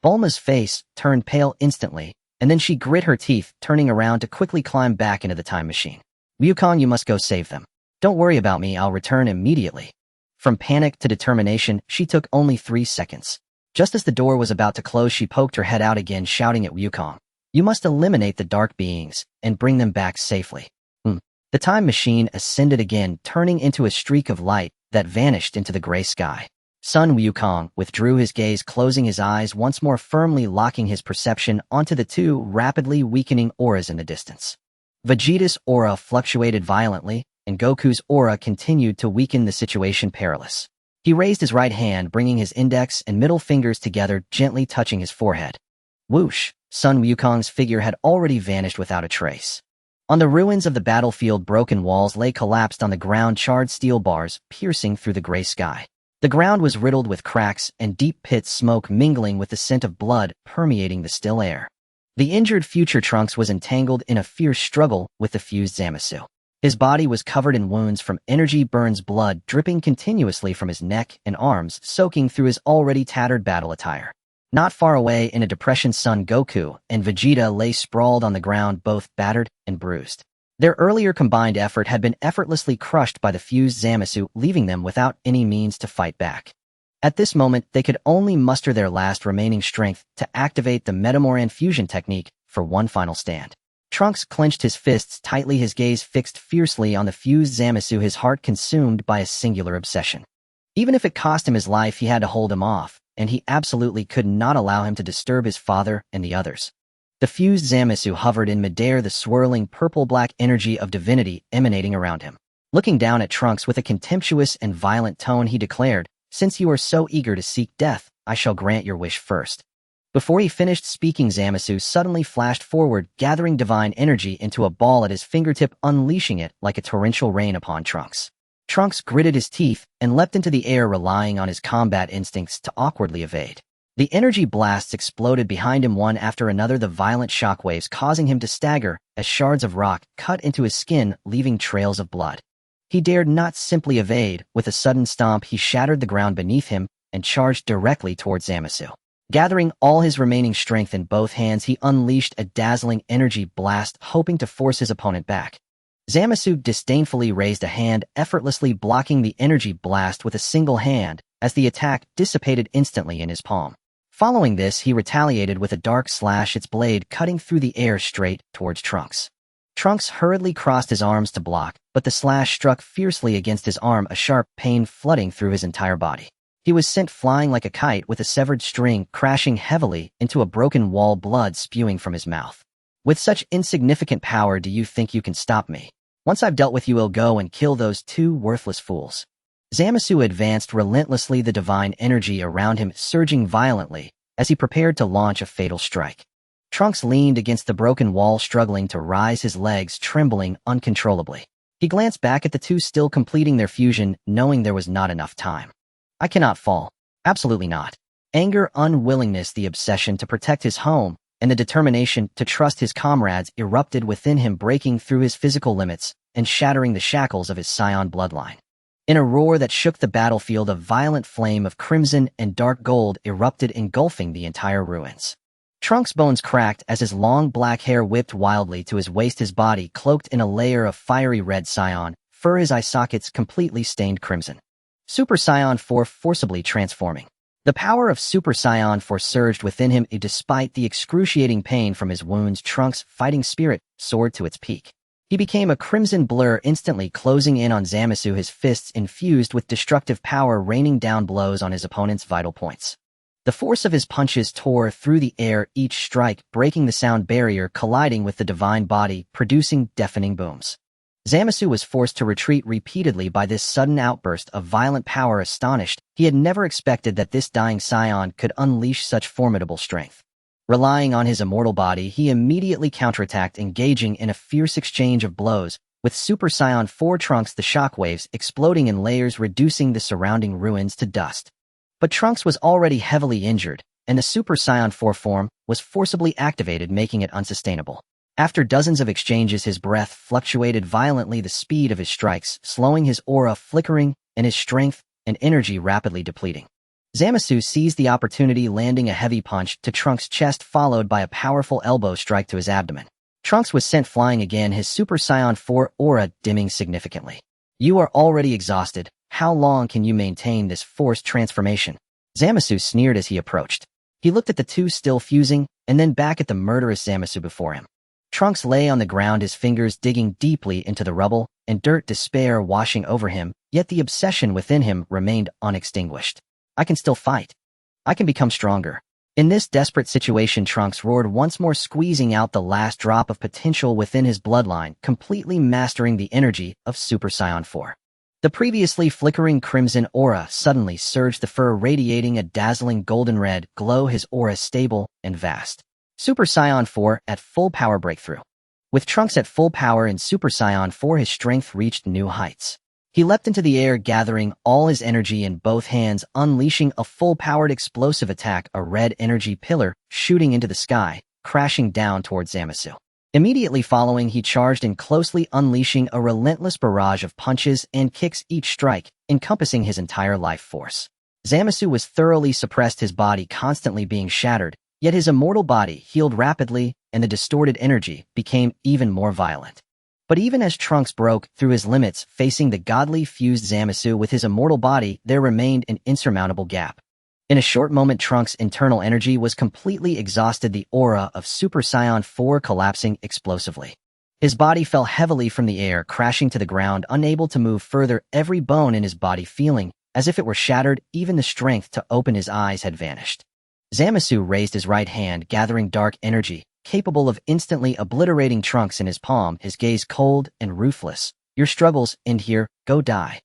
Bulma's face turned pale instantly, and then she grit her teeth, turning around to quickly climb back into the time machine. "Wukong, you must go save them. Don't worry about me, I'll return immediately." From panic to determination, she took only 3 seconds. Just as the door was about to close, she poked her head out again, shouting at Wukong, "You must eliminate the dark beings and bring them back safely." The time machine ascended again, turning into a streak of light that vanished into the gray sky. Sun Wukong withdrew his gaze, closing his eyes once more, firmly locking his perception onto the two rapidly weakening auras in the distance. Vegeta's aura fluctuated violently, and Goku's aura continued to weaken, the situation perilous. He raised his right hand, bringing his index and middle fingers together, gently touching his forehead. Whoosh! Sun Wukong's figure had already vanished without a trace. On the ruins of the battlefield, broken walls lay collapsed on the ground, charred steel bars piercing through the gray sky. The ground was riddled with cracks and deep pits, smoke mingling with the scent of blood permeating the still air. The injured future Trunks was entangled in a fierce struggle with the fused Zamasu. His body was covered in wounds from energy burns, blood dripping continuously from his neck and arms, soaking through his already tattered battle attire. Not far away in a depression, Son Goku and Vegeta lay sprawled on the ground, both battered and bruised. Their earlier combined effort had been effortlessly crushed by the fused Zamasu, leaving them without any means to fight back. At this moment, they could only muster their last remaining strength to activate the Metamoran fusion technique for one final stand. Trunks clenched his fists tightly, his gaze fixed fiercely on the fused Zamasu, his heart consumed by a singular obsession. Even if it cost him his life, he had to hold him off, and he absolutely could not allow him to disturb his father and the others. The fused Zamasu hovered in midair, the swirling purple-black energy of divinity emanating around him. Looking down at Trunks with a contemptuous and violent tone, he declared, "Since you are so eager to seek death, I shall grant your wish first." Before he finished speaking, Zamasu suddenly flashed forward, gathering divine energy into a ball at his fingertip, unleashing it like a torrential rain upon Trunks. Trunks gritted his teeth and leapt into the air, relying on his combat instincts to awkwardly evade. The energy blasts exploded behind him one after another, the violent shockwaves causing him to stagger as shards of rock cut into his skin, leaving trails of blood. He dared not simply evade. With a sudden stomp, he shattered the ground beneath him and charged directly towards Zamasu. Gathering all his remaining strength in both hands, he unleashed a dazzling energy blast, hoping to force his opponent back. Zamasu disdainfully raised a hand, effortlessly blocking the energy blast with a single hand, as the attack dissipated instantly in his palm. Following this, he retaliated with a dark slash, its blade cutting through the air straight towards Trunks. Trunks hurriedly crossed his arms to block, but the slash struck fiercely against his arm, a sharp pain flooding through his entire body. He was sent flying like a kite, with a severed string crashing heavily into a broken wall, blood spewing from his mouth. "With such insignificant power, do you think you can stop me? Once I've dealt with you, I'll go and kill those two worthless fools." Zamasu advanced relentlessly, the divine energy around him surging violently as he prepared to launch a fatal strike. Trunks leaned against the broken wall, struggling to rise, his legs trembling uncontrollably. He glanced back at the two still completing their fusion, knowing there was not enough time. "I cannot fall. Absolutely not." Anger, unwillingness, the obsession to protect his home, and the determination to trust his comrades erupted within him, breaking through his physical limits and shattering the shackles of his Saiyan bloodline. In a roar that shook the battlefield, a violent flame of crimson and dark gold erupted, engulfing the entire ruins. Trunks' bones cracked as his long black hair whipped wildly to his waist, his body cloaked in a layer of fiery red Saiyan fur, his eye sockets completely stained crimson. Super Saiyan 4 forcibly transforming. The power of Super Saiyan 4 surged within him, despite the excruciating pain from his wounds. Trunks' fighting spirit soared to its peak. He became a crimson blur, instantly closing in on Zamasu, his fists infused with destructive power, raining down blows on his opponent's vital points. The force of his punches tore through the air, each strike breaking the sound barrier, colliding with the divine body, producing deafening booms. Zamasu was forced to retreat repeatedly by this sudden outburst of violent power. Astonished, he had never expected that this dying Saiyan could unleash such formidable strength. Relying on his immortal body, he immediately counterattacked, engaging in a fierce exchange of blows, with Super Saiyan 4 Trunks, the shockwaves exploding in layers, reducing the surrounding ruins to dust. But Trunks was already heavily injured, and the Super Saiyan 4 form was forcibly activated, making it unsustainable. After dozens of exchanges, his breath fluctuated violently, the speed of his strikes slowing, his aura flickering, and his strength and energy rapidly depleting. Zamasu seized the opportunity, landing a heavy punch to Trunks' chest, followed by a powerful elbow strike to his abdomen. Trunks was sent flying again, his Super Saiyan 4 aura dimming significantly. "You are already exhausted. How long can you maintain this forced transformation?" Zamasu sneered as he approached. He looked at the two still fusing, and then back at the murderous Zamasu before him. Trunks lay on the ground, his fingers digging deeply into the rubble, and dirt, despair washing over him, yet the obsession within him remained unextinguished. "I can still fight. I can become stronger." In this desperate situation, Trunks roared once more, squeezing out the last drop of potential within his bloodline, completely mastering the energy of Super Saiyan 4. The previously flickering crimson aura suddenly surged, the fur radiating a dazzling golden red glow, his aura stable and vast. Super Saiyan 4 at full power breakthrough. With Trunks at full power in Super Saiyan 4, his strength reached new heights. He leapt into the air, gathering all his energy in both hands, unleashing a full-powered explosive attack, a red energy pillar shooting into the sky, crashing down towards Zamasu. Immediately following, he charged in closely, unleashing a relentless barrage of punches and kicks, each strike encompassing his entire life force. Zamasu was thoroughly suppressed, his body constantly being shattered, yet his immortal body healed rapidly, and the distorted energy became even more violent. But even as Trunks broke through his limits, facing the godly fused Zamasu with his immortal body, there remained an insurmountable gap. In a short moment, Trunks' internal energy was completely exhausted, the aura of Super Saiyan 4 collapsing explosively. His body fell heavily from the air, crashing to the ground, unable to move further, every bone in his body feeling as if it were shattered. Even the strength to open his eyes had vanished. Zamasu raised his right hand, gathering dark energy, capable of instantly obliterating Trunks in his palm, his gaze cold and ruthless. "Your struggles end here, go die."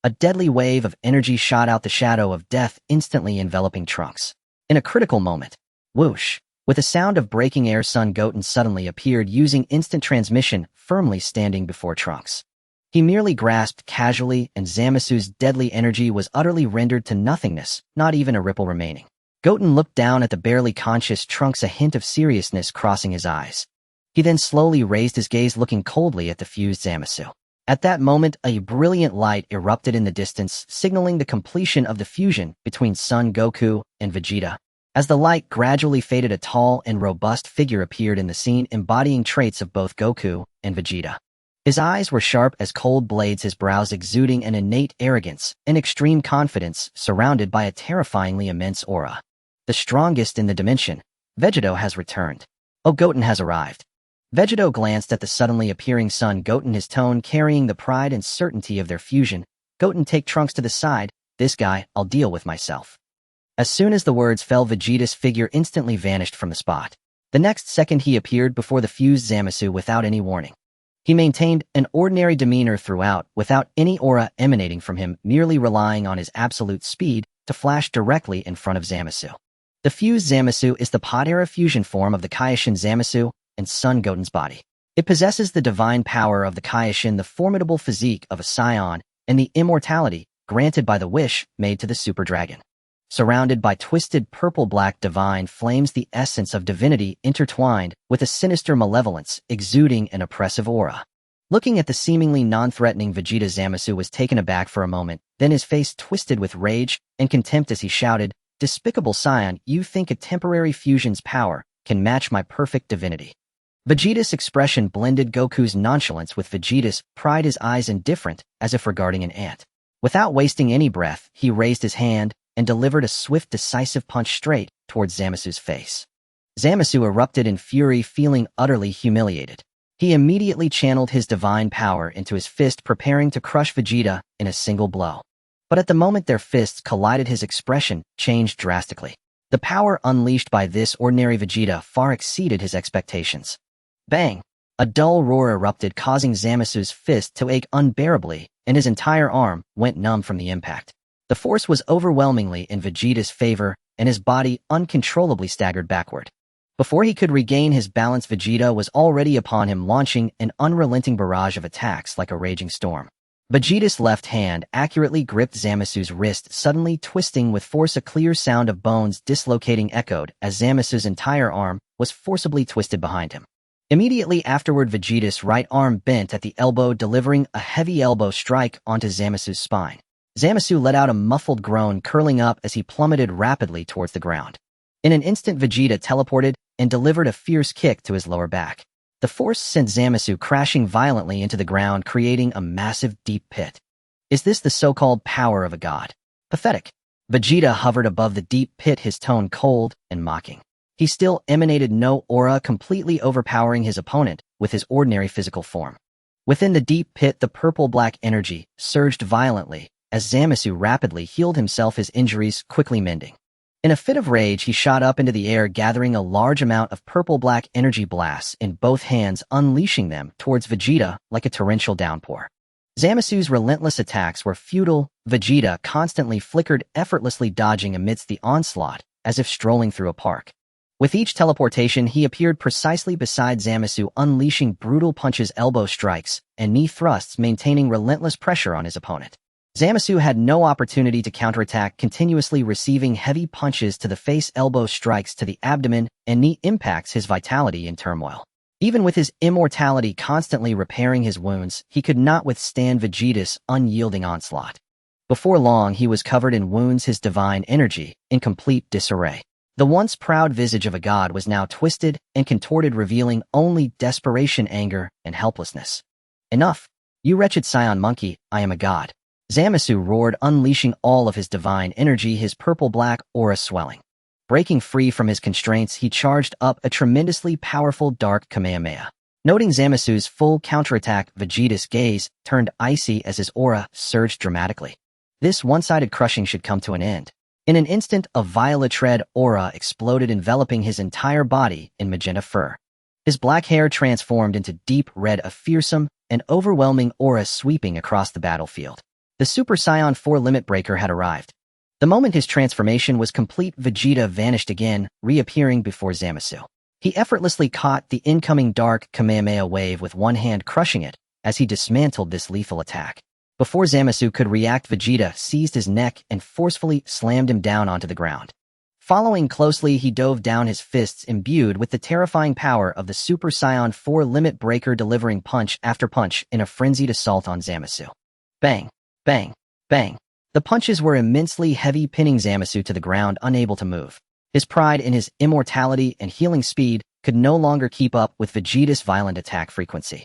A deadly wave of energy shot out, the shadow of death instantly enveloping Trunks. In a critical moment, whoosh! With a sound of breaking air, Son Goten suddenly appeared, using instant transmission, firmly standing before Trunks. He merely grasped casually, and Zamasu's deadly energy was utterly rendered to nothingness, not even a ripple remaining. Goten looked down at the barely conscious Trunks, a hint of seriousness crossing his eyes. He then slowly raised his gaze, looking coldly at the fused Zamasu. At that moment, a brilliant light erupted in the distance, signaling the completion of the fusion between Son Goku and Vegeta. As the light gradually faded, a tall and robust figure appeared in the scene, embodying traits of both Goku and Vegeta. His eyes were sharp as cold blades, his brows exuding an innate arrogance and extreme confidence, surrounded by a terrifyingly immense aura. "The strongest in the dimension, Vegeta has returned. Oh, Goten has arrived." Vegeta glanced at the suddenly appearing Son Goten, his tone carrying the pride and certainty of their fusion. "Goten, take Trunks to the side. This guy, I'll deal with myself." As soon as the words fell, Vegeta's figure instantly vanished from the spot. The next second, he appeared before the fused Zamasu without any warning. He maintained an ordinary demeanor throughout, without any aura emanating from him, merely relying on his absolute speed to flash directly in front of Zamasu. The fused Zamasu is the Pod-era fusion form of the Kaioshin Zamasu and Son Goten's body. It possesses the divine power of the Kaioshin, the formidable physique of a Saiyan, and the immortality granted by the wish made to the Super Dragon. Surrounded by twisted purple-black divine flames, the essence of divinity intertwined with a sinister malevolence, exuding an oppressive aura. Looking at the seemingly non-threatening Vegeta, Zamasu was taken aback for a moment, then his face twisted with rage and contempt as he shouted, "Despicable Saiyan, you think a temporary fusion's power can match my perfect divinity?" Vegeta's expression blended Goku's nonchalance with Vegeta's pride, his eyes indifferent, as if regarding an ant. Without wasting any breath, he raised his hand and delivered a swift, decisive punch straight towards Zamasu's face. Zamasu erupted in fury, feeling utterly humiliated. He immediately channeled his divine power into his fist, preparing to crush Vegeta in a single blow. But at the moment their fists collided, his expression changed drastically. The power unleashed by this ordinary Vegeta far exceeded his expectations. Bang! A dull roar erupted, causing Zamasu's fist to ache unbearably, and his entire arm went numb from the impact. The force was overwhelmingly in Vegeta's favor, and his body uncontrollably staggered backward. Before he could regain his balance, Vegeta was already upon him, launching an unrelenting barrage of attacks like a raging storm. Vegeta's left hand accurately gripped Zamasu's wrist, suddenly twisting with force. A clear sound of bones dislocating echoed as Zamasu's entire arm was forcibly twisted behind him. Immediately afterward, Vegeta's right arm bent at the elbow, delivering a heavy elbow strike onto Zamasu's spine. Zamasu let out a muffled groan, curling up as he plummeted rapidly towards the ground. In an instant, Vegeta teleported and delivered a fierce kick to his lower back. The force sent Zamasu crashing violently into the ground, creating a massive deep pit. Is this the so-called power of a god? Pathetic. Vegeta hovered above the deep pit, his tone cold and mocking. He still emanated no aura, completely overpowering his opponent with his ordinary physical form. Within the deep pit, the purple-black energy surged violently as Zamasu rapidly healed himself, his injuries quickly mending. In a fit of rage, he shot up into the air, gathering a large amount of purple-black energy blasts in both hands, unleashing them towards Vegeta like a torrential downpour. Zamasu's relentless attacks were futile. Vegeta constantly flickered, effortlessly dodging amidst the onslaught as if strolling through a park. With each teleportation, he appeared precisely beside Zamasu, unleashing brutal punches, elbow strikes, and knee thrusts, maintaining relentless pressure on his opponent. Zamasu had no opportunity to counterattack, continuously receiving heavy punches to the face, elbow strikes to the abdomen, and knee impacts, his vitality in turmoil. Even with his immortality constantly repairing his wounds, he could not withstand Vegeta's unyielding onslaught. Before long, he was covered in wounds, his divine energy in complete disarray. The once proud visage of a god was now twisted and contorted, revealing only desperation, anger, and helplessness. Enough! You wretched Saiyan monkey, I am a god. Zamasu roared, unleashing all of his divine energy, his purple-black aura swelling. Breaking free from his constraints, he charged up a tremendously powerful dark Kamehameha. Noting Zamasu's full counterattack, Vegeta's gaze turned icy as his aura surged dramatically. This one-sided crushing should come to an end. In an instant, a violet-red aura exploded, enveloping his entire body in magenta fur. His black hair transformed into deep red, a fearsome and overwhelming aura sweeping across the battlefield. The Super Saiyan 4 limit breaker had arrived. The moment his transformation was complete, Vegeta vanished again, reappearing before Zamasu. He effortlessly caught the incoming dark Kamehameha wave with one hand, crushing it as he dismantled this lethal attack. Before Zamasu could react, Vegeta seized his neck and forcefully slammed him down onto the ground. Following closely, he dove down, his fists imbued with the terrifying power of the Super Saiyan 4 limit breaker, delivering punch after punch in a frenzied assault on Zamasu. Bang! Bang! Bang! The punches were immensely heavy, pinning Zamasu to the ground, unable to move. His pride in his immortality and healing speed could no longer keep up with Vegeta's violent attack frequency.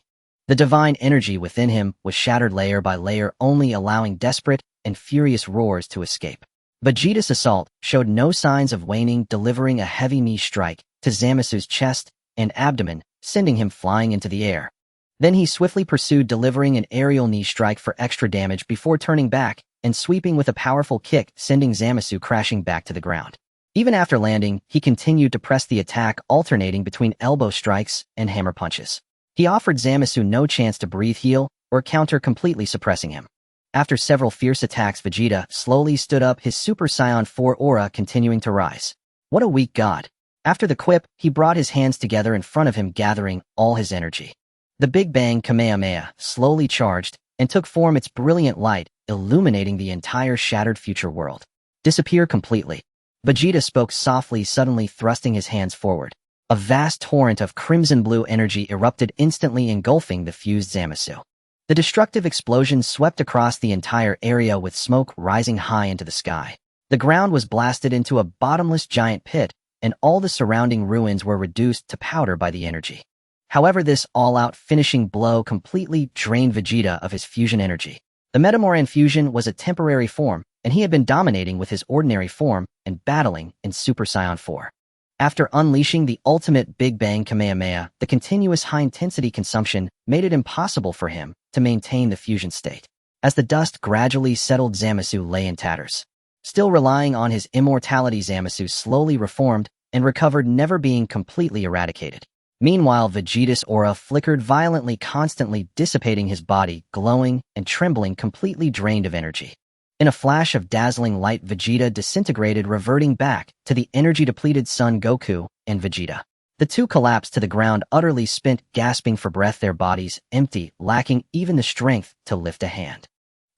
The divine energy within him was shattered layer by layer, only allowing desperate and furious roars to escape. Vegeta's assault showed no signs of waning, delivering a heavy knee strike to Zamasu's chest and abdomen, sending him flying into the air. Then he swiftly pursued, delivering an aerial knee strike for extra damage before turning back and sweeping with a powerful kick, sending Zamasu crashing back to the ground. Even after landing, he continued to press the attack, alternating between elbow strikes and hammer punches. He offered Zamasu no chance to breathe, heal, or counter, completely suppressing him. After several fierce attacks, Vegeta slowly stood up, his Super Saiyan 4 aura continuing to rise. What a weak god. After the quip, he brought his hands together in front of him, gathering all his energy. The Big Bang Kamehameha slowly charged and took form, its brilliant light illuminating the entire shattered future world. Disappear completely. Vegeta spoke softly, suddenly thrusting his hands forward. A vast torrent of crimson-blue energy erupted, instantly engulfing the fused Zamasu. The destructive explosion swept across the entire area, with smoke rising high into the sky. The ground was blasted into a bottomless giant pit, and all the surrounding ruins were reduced to powder by the energy. However, this all-out finishing blow completely drained Vegeta of his fusion energy. The Metamoran fusion was a temporary form, and he had been dominating with his ordinary form and battling in Super Saiyan 4. After unleashing the ultimate Big Bang Kamehameha, the continuous high-intensity consumption made it impossible for him to maintain the fusion state. As the dust gradually settled, Zamasu lay in tatters. Still relying on his immortality, Zamasu slowly reformed and recovered, never being completely eradicated. Meanwhile, Vegeta's aura flickered violently, constantly dissipating, his body glowing and trembling, completely drained of energy. In a flash of dazzling light, Vegeta disintegrated, reverting back to the energy-depleted Son Goku and Vegeta. The two collapsed to the ground, utterly spent, gasping for breath, their bodies empty, lacking even the strength to lift a hand.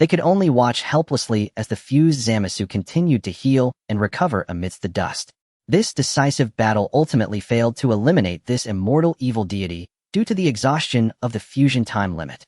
They could only watch helplessly as the fused Zamasu continued to heal and recover amidst the dust. This decisive battle ultimately failed to eliminate this immortal evil deity due to the exhaustion of the fusion time limit.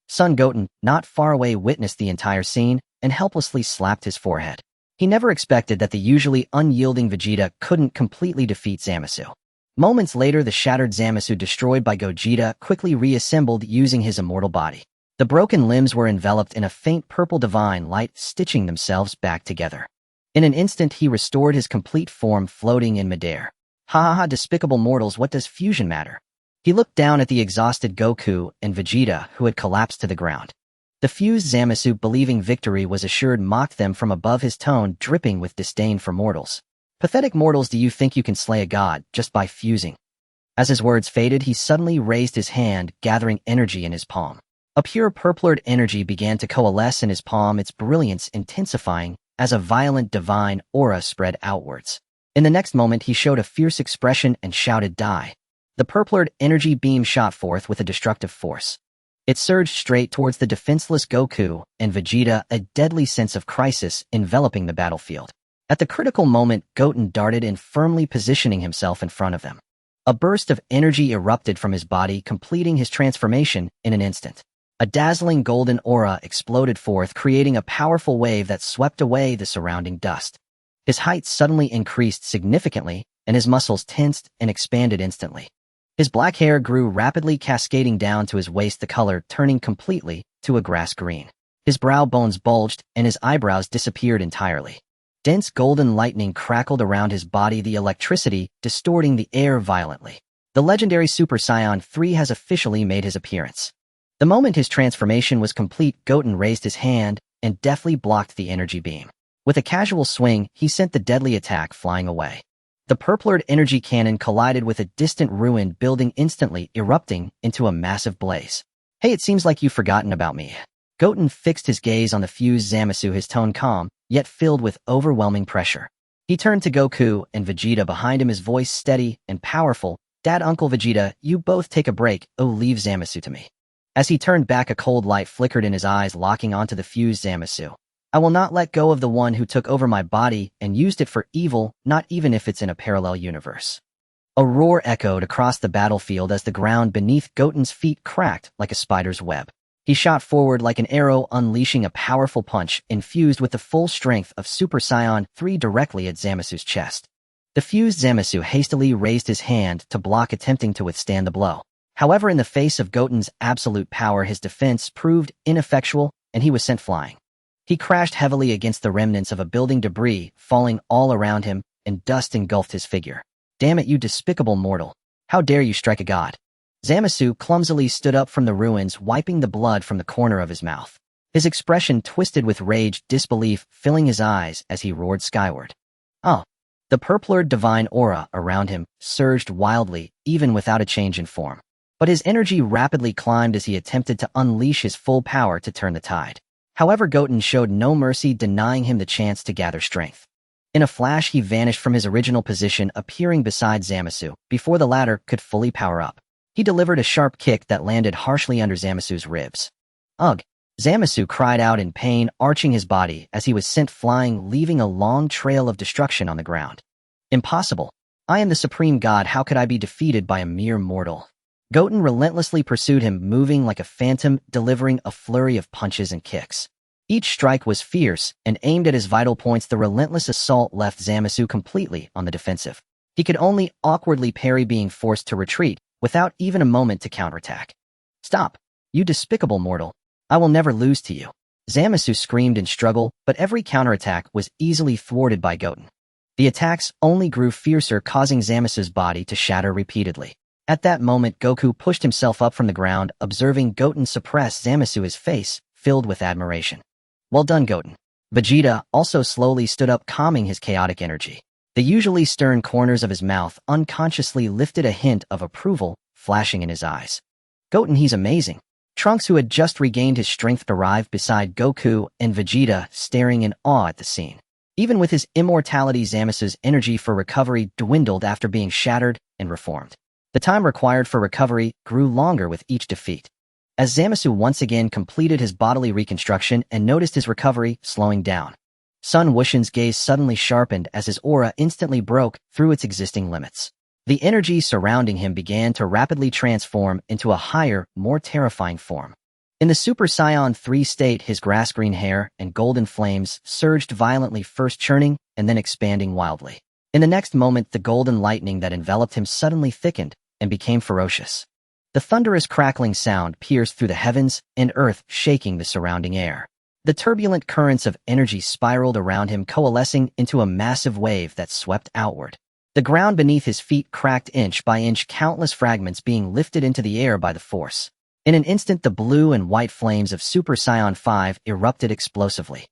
Son Goten, not far away, witnessed the entire scene and helplessly slapped his forehead. He never expected that the usually unyielding Vegeta couldn't completely defeat Zamasu. Moments later, the shattered Zamasu, destroyed by Gogeta, quickly reassembled using his immortal body. The broken limbs were enveloped in a faint purple divine light, stitching themselves back together. In an instant, he restored his complete form, floating in midair. Ha ha ha, despicable mortals, what does fusion matter? He looked down at the exhausted Goku and Vegeta, who had collapsed to the ground. The fused Zamasu, believing victory was assured, mocked them from above, his tone dripping with disdain for mortals. Pathetic mortals, do you think you can slay a god just by fusing? As his words faded, he suddenly raised his hand, gathering energy in his palm. A pure purplured energy began to coalesce in his palm, its brilliance intensifying as a violent divine aura spread outwards. In the next moment, he showed a fierce expression and shouted, "Die!" The purplured energy beam shot forth with a destructive force. It surged straight towards the defenseless Goku and Vegeta, a deadly sense of crisis enveloping the battlefield. At the critical moment, Goten darted in, firmly positioning himself in front of them. A burst of energy erupted from his body, completing his transformation in an instant. A dazzling golden aura exploded forth, creating a powerful wave that swept away the surrounding dust. His height suddenly increased significantly, and his muscles tensed and expanded instantly. His black hair grew rapidly, cascading down to his waist, the color turning completely to a grass green. His brow bones bulged, and his eyebrows disappeared entirely. Dense golden lightning crackled around his body, the electricity distorting the air violently. The legendary Super Saiyan 3 has officially made his appearance. The moment his transformation was complete, Goten raised his hand and deftly blocked the energy beam. With a casual swing, he sent the deadly attack flying away. The purplured energy cannon collided with a distant ruined building, instantly erupting into a massive blaze. "Hey, it seems like you've forgotten about me." Goten fixed his gaze on the fused Zamasu, his tone calm, yet filled with overwhelming pressure. He turned to Goku and Vegeta behind him, his voice steady and powerful. "Dad, Uncle Vegeta, you both take a break. Oh, leave Zamasu to me." As he turned back, a cold light flickered in his eyes, locking onto the fused Zamasu. "I will not let go of the one who took over my body and used it for evil, not even if it's in a parallel universe." A roar echoed across the battlefield as the ground beneath Goten's feet cracked like a spider's web. He shot forward like an arrow, unleashing a powerful punch infused with the full strength of Super Saiyan 3 directly at Zamasu's chest. The fused Zamasu hastily raised his hand to block, attempting to withstand the blow. However, in the face of Goten's absolute power, his defense proved ineffectual, and he was sent flying. He crashed heavily against the remnants of a building, debris falling all around him, and dust engulfed his figure. "Damn it, you despicable mortal. How dare you strike a god?" Zamasu clumsily stood up from the ruins, wiping the blood from the corner of his mouth. His expression twisted with rage, disbelief filling his eyes as he roared skyward. "Oh!" The purplured divine aura around him surged wildly, even without a change in form. But his energy rapidly climbed as he attempted to unleash his full power to turn the tide. However, Goten showed no mercy, denying him the chance to gather strength. In a flash, he vanished from his original position, appearing beside Zamasu before the latter could fully power up. He delivered a sharp kick that landed harshly under Zamasu's ribs. "Ugh!" Zamasu cried out in pain, arching his body as he was sent flying, leaving a long trail of destruction on the ground. "Impossible! I am the supreme god. How could I be defeated by a mere mortal?" Goten relentlessly pursued him, moving like a phantom, delivering a flurry of punches and kicks. Each strike was fierce and aimed at his vital points. The relentless assault left Zamasu completely on the defensive. He could only awkwardly parry, being forced to retreat without even a moment to counterattack. "Stop! You despicable mortal! I will never lose to you!" Zamasu screamed in struggle, but every counterattack was easily thwarted by Goten. The attacks only grew fiercer, causing Zamasu's body to shatter repeatedly. At that moment, Goku pushed himself up from the ground, observing Goten suppress Zamasu, his face filled with admiration. "Well done, Goten. Vegeta also slowly stood up, calming his chaotic energy. The usually stern corners of his mouth unconsciously lifted a hint of approval, flashing in his eyes. Goten, he's amazing. Trunks, who had just regained his strength, arrived beside Goku and Vegeta, staring in awe at the scene. Even with his immortality, Zamasu's energy for recovery dwindled after being shattered and reformed. The time required for recovery grew longer with each defeat. As Zamasu once again completed his bodily reconstruction and noticed his recovery slowing down, Sun Wuxian's gaze suddenly sharpened as his aura instantly broke through its existing limits. The energy surrounding him began to rapidly transform into a higher, more terrifying form. In the Super Saiyan 3 state, his grass-green hair and golden flames surged violently, first churning and then expanding wildly. In the next moment, the golden lightning that enveloped him suddenly thickened and became ferocious. The thunderous crackling sound pierced through the heavens and earth, shaking the surrounding air. The turbulent currents of energy spiraled around him, coalescing into a massive wave that swept outward. The ground beneath his feet cracked inch by inch, countless fragments being lifted into the air by the force. In an instant, the blue and white flames of Super Saiyan 5 erupted explosively.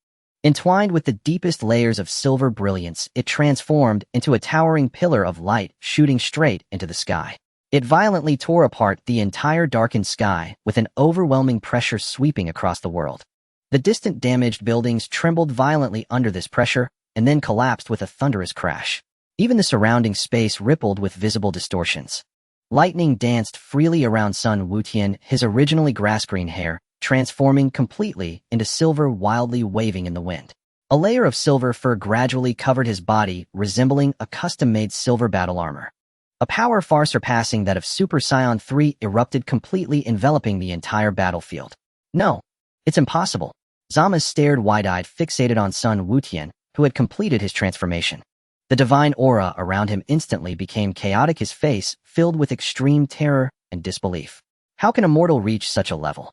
Entwined with the deepest layers of silver brilliance, it transformed into a towering pillar of light shooting straight into the sky. It violently tore apart the entire darkened sky, with an overwhelming pressure sweeping across the world. The distant damaged buildings trembled violently under this pressure, and then collapsed with a thunderous crash. Even the surrounding space rippled with visible distortions. Lightning danced freely around Sun Wuxian, his originally grass-green hair transforming completely into silver, wildly waving in the wind. A layer of silver fur gradually covered his body, resembling a custom-made silver battle armor. A power far surpassing that of Super Saiyan 3 erupted, completely enveloping the entire battlefield. No, it's impossible. Zama stared wide-eyed, fixated on Sun Wuxian, who had completed his transformation. The divine aura around him instantly became chaotic, his face filled with extreme terror and disbelief. How can a mortal reach such a level?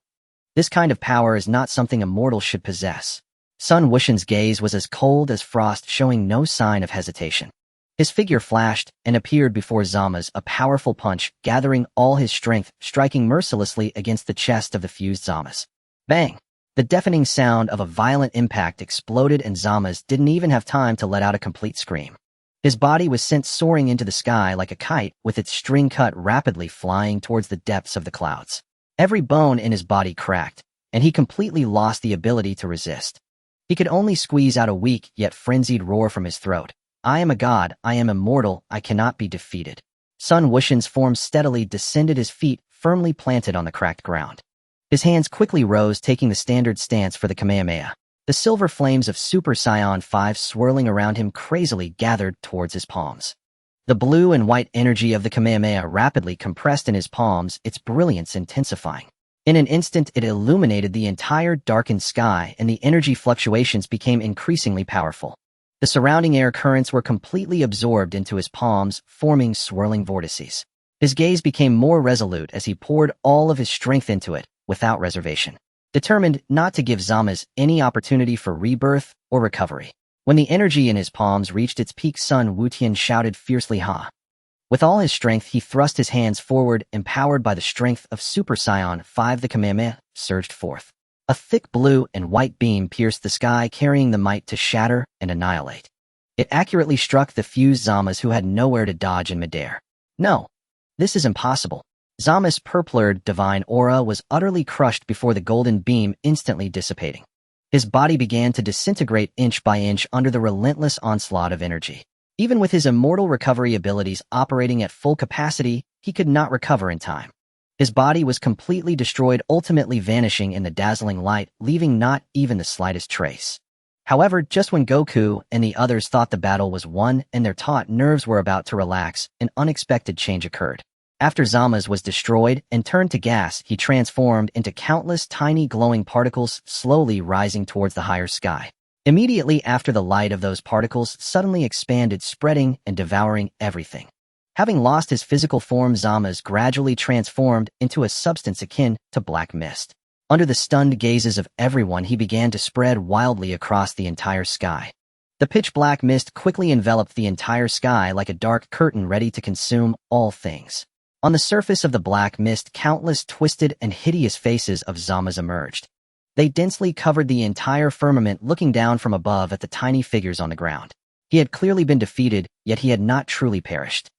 This kind of power is not something a mortal should possess. Sun Wuxian's gaze was as cold as frost, showing no sign of hesitation. His figure flashed and appeared before Zama's, a powerful punch, gathering all his strength, striking mercilessly against the chest of the fused Zamas. Bang! The deafening sound of a violent impact exploded, and Zamas didn't even have time to let out a complete scream. His body was sent soaring into the sky like a kite, with its string cut, rapidly flying towards the depths of the clouds. Every bone in his body cracked, and he completely lost the ability to resist. He could only squeeze out a weak yet frenzied roar from his throat. I am a god, I am immortal, I cannot be defeated. Sun Wuxian's form steadily descended, his feet firmly planted on the cracked ground. His hands quickly rose, taking the standard stance for the Kamehameha. The silver flames of Super Saiyan 5 swirling around him crazily gathered towards his palms. The blue and white energy of the Kamehameha rapidly compressed in his palms, its brilliance intensifying. In an instant, it illuminated the entire darkened sky, and the energy fluctuations became increasingly powerful. The surrounding air currents were completely absorbed into his palms, forming swirling vortices. His gaze became more resolute as he poured all of his strength into it, without reservation, determined not to give Zamas any opportunity for rebirth or recovery. When the energy in his palms reached its peak, Sun Wuxian shouted fiercely, "Ha!" With all his strength, he thrust his hands forward, empowered by the strength of Super Saiyan 5. The Kamehameha surged forth. A thick blue and white beam pierced the sky, carrying the might to shatter and annihilate. It accurately struck the fused Zamas, who had nowhere to dodge in midair. No, this is impossible. Zama's purplured divine aura was utterly crushed before the golden beam, instantly dissipating. His body began to disintegrate inch by inch under the relentless onslaught of energy. Even with his immortal recovery abilities operating at full capacity, he could not recover in time. His body was completely destroyed, ultimately vanishing in the dazzling light, leaving not even the slightest trace. However, just when Goku and the others thought the battle was won and their taut nerves were about to relax, an unexpected change occurred. After Zamas was destroyed and turned to gas, he transformed into countless tiny glowing particles, slowly rising towards the higher sky. Immediately after, the light of those particles suddenly expanded, spreading and devouring everything. Having lost his physical form, Zamas gradually transformed into a substance akin to black mist. Under the stunned gazes of everyone, he began to spread wildly across the entire sky. The pitch-black mist quickly enveloped the entire sky like a dark curtain ready to consume all things. On the surface of the black mist, countless twisted and hideous faces of Zamas emerged. They densely covered the entire firmament, looking down from above at the tiny figures on the ground. He had clearly been defeated, yet he had not truly perished.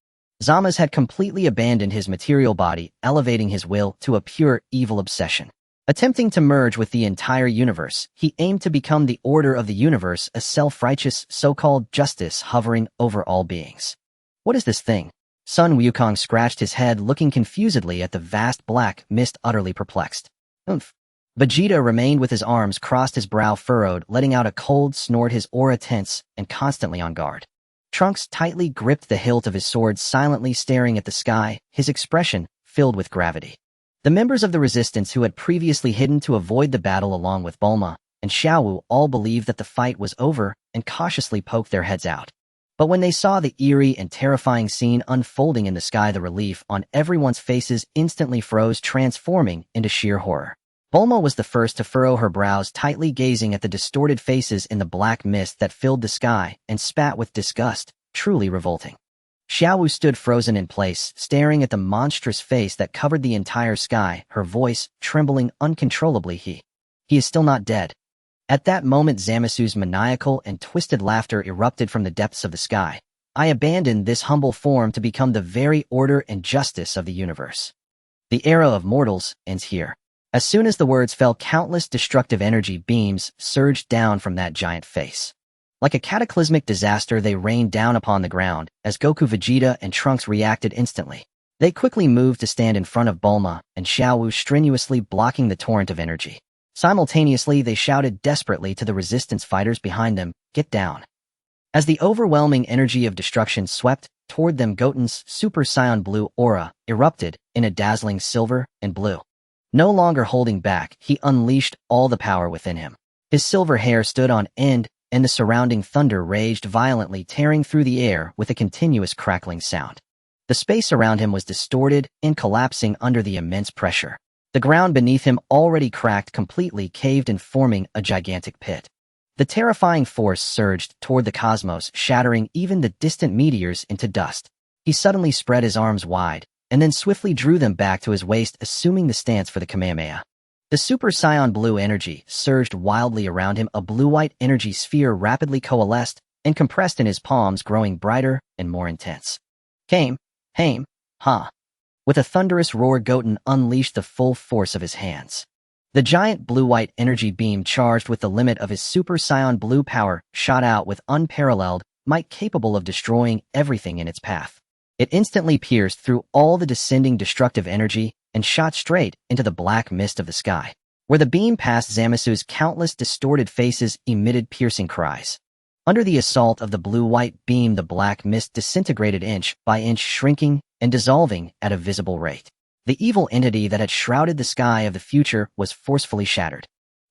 Zama's had completely abandoned his material body, elevating his will to a pure evil obsession. Attempting to merge with the entire universe, he aimed to become the order of the universe, a self-righteous, so-called justice hovering over all beings. What is this thing? Sun Wukong scratched his head, looking confusedly at the vast black mist, utterly perplexed. Oomph. Vegeta remained with his arms crossed, his brow furrowed, letting out a cold snort, his aura tense and constantly on guard. Trunks tightly gripped the hilt of his sword, silently staring at the sky, his expression filled with gravity. The members of the resistance who had previously hidden to avoid the battle along with Bulma and Xiaowu all believed that the fight was over and cautiously poked their heads out. But when they saw the eerie and terrifying scene unfolding in the sky, the relief on everyone's faces instantly froze, transforming into sheer horror. Bulma was the first to furrow her brows, tightly gazing at the distorted faces in the black mist that filled the sky, and spat with disgust, truly revolting. Xiaowu stood frozen in place, staring at the monstrous face that covered the entire sky, her voice trembling uncontrollably. He is still not dead. At that moment, Zamasu's maniacal and twisted laughter erupted from the depths of the sky. I abandoned this humble form to become the very order and justice of the universe. The era of mortals ends here. As soon as the words fell, countless destructive energy beams surged down from that giant face. Like a cataclysmic disaster, they rained down upon the ground, as Goku, Vegeta, and Trunks reacted instantly. They quickly moved to stand in front of Bulma and Xiaowu, strenuously blocking the torrent of energy. Simultaneously, they shouted desperately to the resistance fighters behind them, "Get down!" As the overwhelming energy of destruction swept toward them, Goten's Super Saiyan blue aura erupted in a dazzling silver and blue. No longer holding back, he unleashed all the power within him. His silver hair stood on end, and the surrounding thunder raged violently, tearing through the air with a continuous crackling sound. The space around him was distorted and collapsing under the immense pressure. The ground beneath him, already cracked completely, caved in, forming a gigantic pit. The terrifying force surged toward the cosmos, shattering even the distant meteors into dust. He suddenly spread his arms wide, and then swiftly drew them back to his waist, assuming the stance for the Kamehameha. The Super Saiyan blue energy surged wildly around him, a blue-white energy sphere rapidly coalesced and compressed in his palms, growing brighter and more intense. Ha! With a thunderous roar, Goten unleashed the full force of his hands. The giant blue-white energy beam, charged with the limit of his Super Saiyan blue power, shot out with unparalleled might, capable of destroying everything in its path. It instantly pierced through all the descending destructive energy and shot straight into the black mist of the sky. Where the beam passed, Zamasu's countless distorted faces emitted piercing cries. Under the assault of the blue-white beam, the black mist disintegrated inch by inch, shrinking and dissolving at a visible rate. The evil entity that had shrouded the sky of the future was forcefully shattered.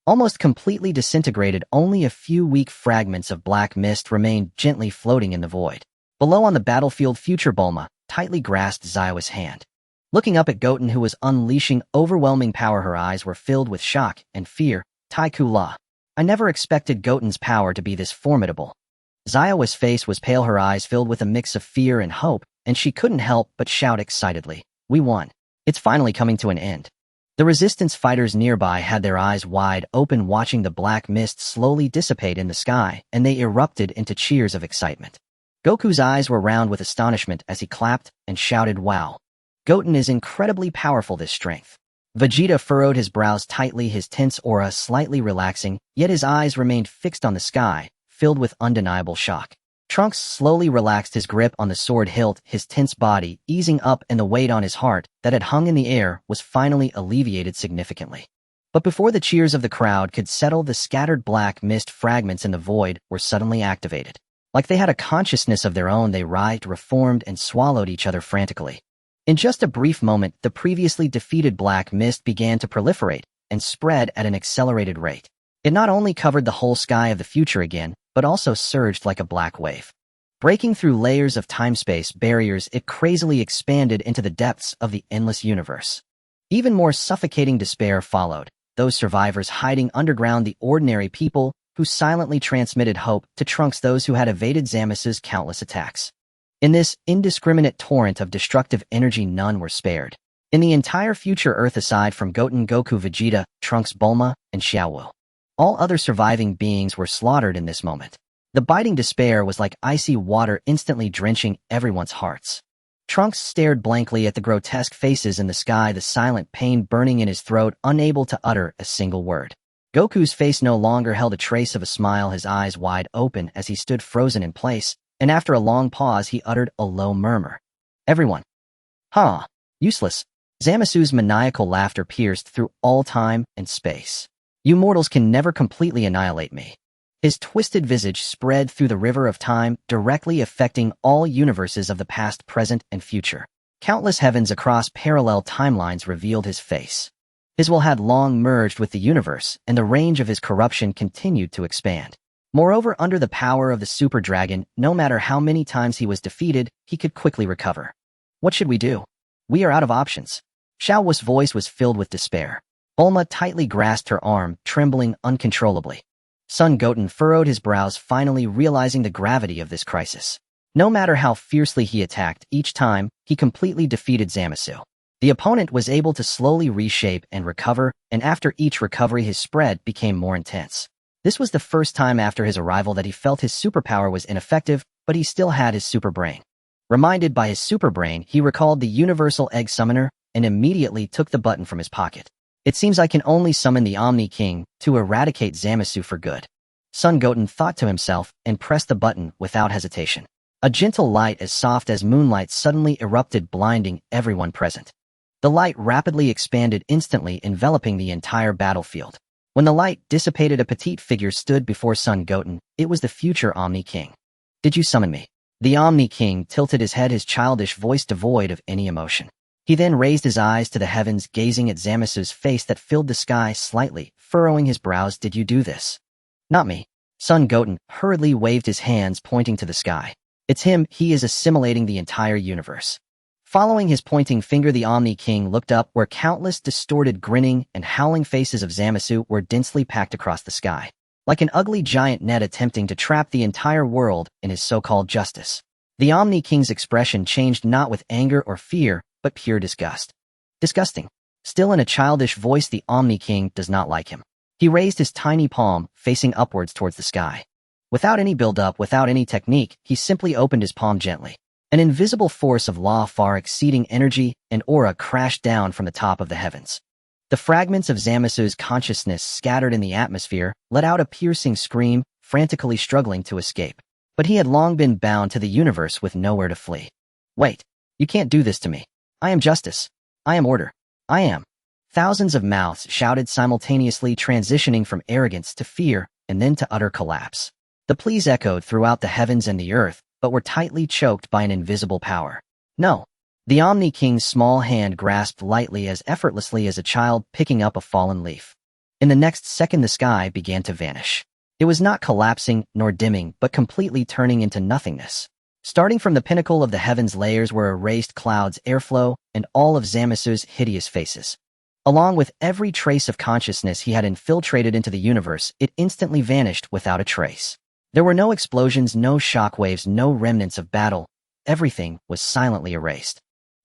Almost completely disintegrated, only a few weak fragments of black mist remained gently floating in the void. Below on the battlefield, future Bulma tightly grasped Zaiwa's hand. Looking up at Goten, who was unleashing overwhelming power, her eyes were filled with shock and fear. Taiku La. I never expected Goten's power to be this formidable. Zaiwa's face was pale, her eyes filled with a mix of fear and hope, and she couldn't help but shout excitedly, "We won. It's finally coming to an end." The resistance fighters nearby had their eyes wide open, watching the black mist slowly dissipate in the sky, and they erupted into cheers of excitement. Goku's eyes were round with astonishment as he clapped and shouted, "Wow! Goten is incredibly powerful, this strength." Vegeta furrowed his brows tightly, his tense aura slightly relaxing, yet his eyes remained fixed on the sky, filled with undeniable shock. Trunks slowly relaxed his grip on the sword hilt, his tense body easing up, and the weight on his heart that had hung in the air was finally alleviated significantly. But before the cheers of the crowd could settle, the scattered black mist fragments in the void were suddenly activated. Like they had a consciousness of their own, they writhed, reformed, and swallowed each other frantically. In just a brief moment, the previously defeated black mist began to proliferate and spread at an accelerated rate. It not only covered the whole sky of the future again, but also surged like a black wave. Breaking through layers of time-space barriers, it crazily expanded into the depths of the endless universe. Even more suffocating despair followed, those survivors hiding underground, the ordinary people who silently transmitted hope to Trunks, those who had evaded Zamasu's countless attacks. In this indiscriminate torrent of destructive energy, none were spared. In the entire future Earth aside from Goten, Goku, Vegeta, Trunks, Bulma, and Xiaowu, all other surviving beings were slaughtered in this moment. The biting despair was like icy water instantly drenching everyone's hearts. Trunks stared blankly at the grotesque faces in the sky, the silent pain burning in his throat, unable to utter a single word. Goku's face no longer held a trace of a smile, his eyes wide open as he stood frozen in place, and after a long pause he uttered a low murmur. Everyone. Huh. Useless. Zamasu's maniacal laughter pierced through all time and space. You mortals can never completely annihilate me. His twisted visage spread through the river of time, directly affecting all universes of the past, present, and future. Countless heavens across parallel timelines revealed his face. His will had long merged with the universe, and the range of his corruption continued to expand. Moreover, under the power of the Super Dragon, no matter how many times he was defeated, he could quickly recover. What should we do? We are out of options. Xiaowu's voice was filled with despair. Bulma tightly grasped her arm, trembling uncontrollably. Son Goten furrowed his brows, finally realizing the gravity of this crisis. No matter how fiercely he attacked, each time, he completely defeated Zamasu. The opponent was able to slowly reshape and recover, and after each recovery his spread became more intense. This was the first time after his arrival that he felt his superpower was ineffective, but he still had his super brain. Reminded by his super brain, he recalled the Universal Egg Summoner and immediately took the button from his pocket. It seems I can only summon the Omni King to eradicate Zamasu for good. Son Goten thought to himself and pressed the button without hesitation. A gentle light as soft as moonlight suddenly erupted, blinding everyone present. The light rapidly expanded, instantly enveloping the entire battlefield. When the light dissipated, a petite figure stood before Son Goten. It was the future Omni King. Did you summon me? The Omni King tilted his head, his childish voice devoid of any emotion. He then raised his eyes to the heavens, gazing at Zamasu's face that filled the sky, slightly furrowing his brows. Did you do this? Not me. Son Goten hurriedly waved his hands, pointing to the sky. It's him. He is assimilating the entire universe. Following his pointing finger, the Omni King looked up, where countless distorted, grinning, and howling faces of Zamasu were densely packed across the sky, like an ugly giant net attempting to trap the entire world in his so-called justice. The Omni King's expression changed, not with anger or fear, but pure disgust. Disgusting. Still in a childish voice, the Omni King does not like him. He raised his tiny palm, facing upwards towards the sky. Without any build-up, without any technique, he simply opened his palm gently. An invisible force of law far exceeding energy and aura crashed down from the top of the heavens. The fragments of Zamasu's consciousness scattered in the atmosphere let out a piercing scream, frantically struggling to escape. But he had long been bound to the universe with nowhere to flee. Wait, you can't do this to me. I am justice. I am order. I am. Thousands of mouths shouted simultaneously, transitioning from arrogance to fear and then to utter collapse. The pleas echoed throughout the heavens and the earth, but were tightly choked by an invisible power. No. The Omni King's small hand grasped lightly, as effortlessly as a child picking up a fallen leaf. In the next second, the sky began to vanish. It was not collapsing nor dimming, but completely turning into nothingness. Starting from the pinnacle of the heavens, layers were erased, clouds, airflow, and all of Zamasu's hideous faces. Along with every trace of consciousness he had infiltrated into the universe, it instantly vanished without a trace. There were no explosions, no shockwaves, no remnants of battle. Everything was silently erased.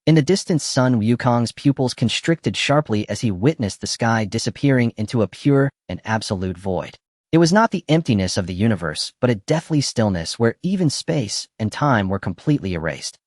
In the distance, Sun Wukong's pupils constricted sharply as he witnessed the sky disappearing into a pure and absolute void. It was not the emptiness of the universe, but a deathly stillness where even space and time were completely erased.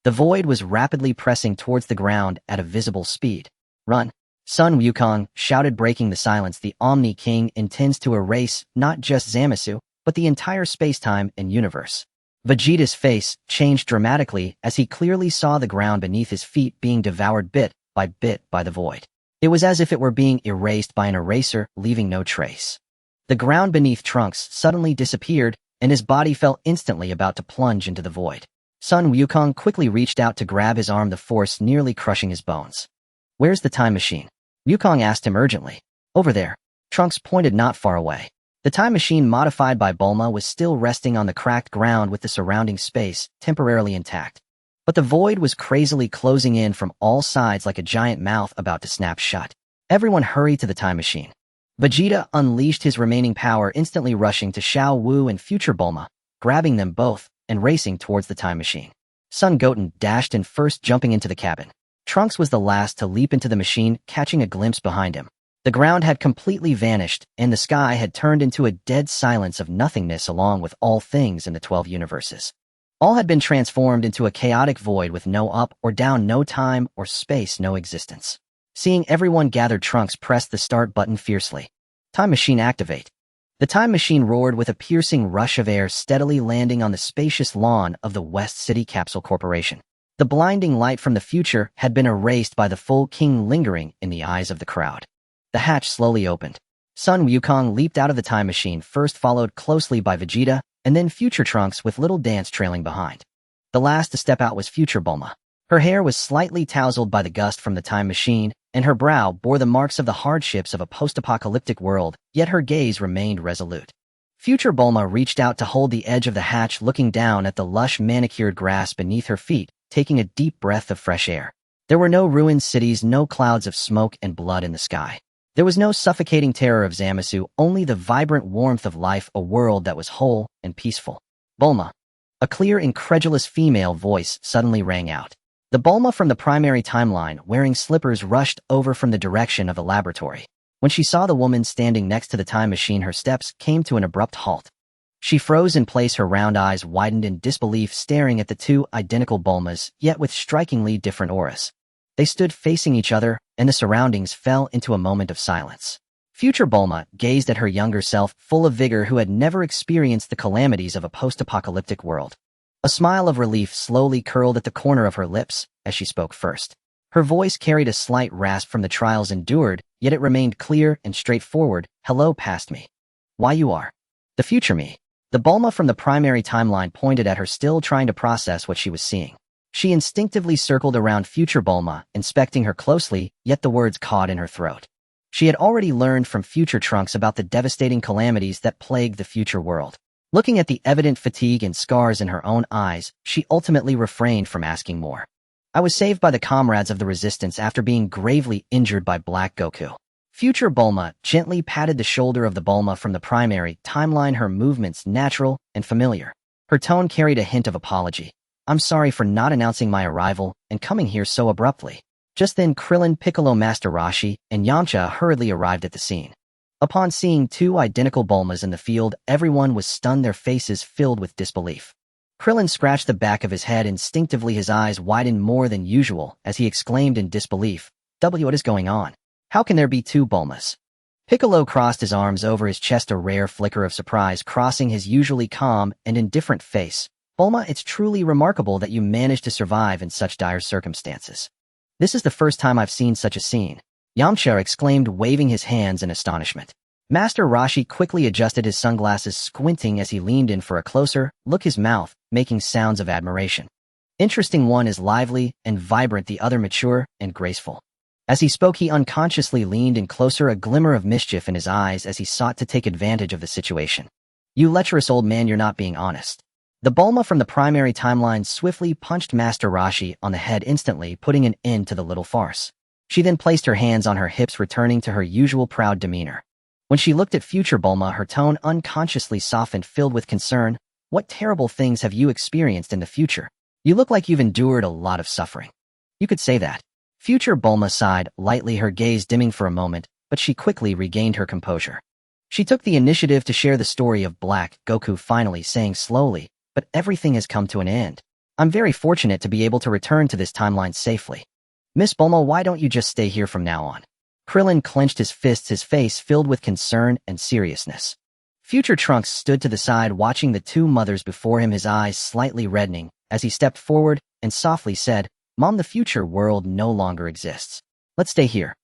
The void was rapidly pressing towards the ground at a visible speed. Run! Sun Wukong shouted, breaking the silence. The Omni King intends to erase not just Zamasu, but the entire space-time and universe. Vegeta's face changed dramatically as he clearly saw the ground beneath his feet being devoured bit by the void. It was as if it were being erased by an eraser, leaving no trace. The ground beneath Trunks suddenly disappeared, and his body fell instantly, about to plunge into the void. Sun Wukong quickly reached out to grab his arm, the force nearly crushing his bones. Where's the time machine? Wukong asked him urgently. Over there. Trunks pointed not far away. The time machine, modified by Bulma, was still resting on the cracked ground with the surrounding space temporarily intact. But the void was crazily closing in from all sides like a giant mouth about to snap shut. Everyone hurried to the time machine. Vegeta unleashed his remaining power, instantly rushing to Xiaowu and future Bulma, grabbing them both and racing towards the time machine. Son Goten dashed in first, jumping into the cabin. Trunks was the last to leap into the machine, catching a glimpse behind him. The ground had completely vanished, and the sky had turned into a dead silence of nothingness along with all things in the 12 universes. All had been transformed into a chaotic void with no up or down, no time or space, no existence. Seeing everyone gathered, Trunks pressed the start button fiercely. Time machine activate. The time machine roared with a piercing rush of air, steadily landing on the spacious lawn of the West City Capsule Corporation. The blinding light from the future had been erased by the full king lingering in the eyes of the crowd. The hatch slowly opened. Sun Wukong leaped out of the time machine, first followed closely by Vegeta, and then future Trunks with little Dance trailing behind. The last to step out was future Bulma. Her hair was slightly tousled by the gust from the time machine, and her brow bore the marks of the hardships of a post-apocalyptic world, yet her gaze remained resolute. Future Bulma reached out to hold the edge of the hatch, looking down at the lush manicured grass beneath her feet, taking a deep breath of fresh air. There were no ruined cities, no clouds of smoke and blood in the sky. There was no suffocating terror of Zamasu, only the vibrant warmth of life, a world that was whole and peaceful. Bulma. A clear, incredulous female voice suddenly rang out. The Bulma from the primary timeline, wearing slippers, rushed over from the direction of the laboratory. When she saw the woman standing next to the time machine, her steps came to an abrupt halt. She froze in place, her round eyes widened in disbelief, staring at the two identical Bulmas, yet with strikingly different auras. They stood facing each other, and the surroundings fell into a moment of silence. Future Bulma gazed at her younger self, full of vigor, who had never experienced the calamities of a post-apocalyptic world. A smile of relief slowly curled at the corner of her lips as she spoke first. Her voice carried a slight rasp from the trials endured, yet it remained clear and straightforward. Hello, past me. Why you are? The future me. The Bulma from the primary timeline pointed at her, still trying to process what she was seeing. She instinctively circled around future Bulma, inspecting her closely, yet the words caught in her throat. She had already learned from future Trunks about the devastating calamities that plagued the future world. Looking at the evident fatigue and scars in her own eyes, she ultimately refrained from asking more. I was saved by the comrades of the resistance after being gravely injured by Black Goku. Future Bulma gently patted the shoulder of the Bulma from the primary timeline, her movements natural and familiar. Her tone carried a hint of apology. I'm sorry for not announcing my arrival and coming here so abruptly. Just then, Krillin, Piccolo, Master Roshi, and Yamcha hurriedly arrived at the scene. Upon seeing two identical Bulmas in the field, everyone was stunned, their faces filled with disbelief. Krillin scratched the back of his head. Instinctively, his eyes widened more than usual as he exclaimed in disbelief, What is going on? How can there be two Bulmas? Piccolo crossed his arms over his chest, a rare flicker of surprise crossing his usually calm and indifferent face. Bulma, it's truly remarkable that you managed to survive in such dire circumstances. This is the first time I've seen such a scene. Yamcha exclaimed, waving his hands in astonishment. Master Roshi quickly adjusted his sunglasses, squinting as he leaned in for a closer look, his mouth making sounds of admiration. Interesting, one is lively and vibrant, the other mature and graceful. As he spoke, he unconsciously leaned in closer, a glimmer of mischief in his eyes as he sought to take advantage of the situation. You lecherous old man, you're not being honest. The Bulma from the primary timeline swiftly punched Master Roshi on the head, instantly putting an end to the little farce. She then placed her hands on her hips, returning to her usual proud demeanor. When she looked at future Bulma, her tone unconsciously softened, filled with concern. What terrible things have you experienced in the future? You look like you've endured a lot of suffering. You could say that. Future Bulma sighed lightly, her gaze dimming for a moment, but she quickly regained her composure. She took the initiative to share the story of Black Goku, finally saying slowly, but everything has come to an end. I'm very fortunate to be able to return to this timeline safely. Miss Bulma, why don't you just stay here from now on? Krillin clenched his fists, his face filled with concern and seriousness. Future Trunks stood to the side, watching the two mothers before him, his eyes slightly reddening, as he stepped forward and softly said, Mom, the future world no longer exists. Let's stay here.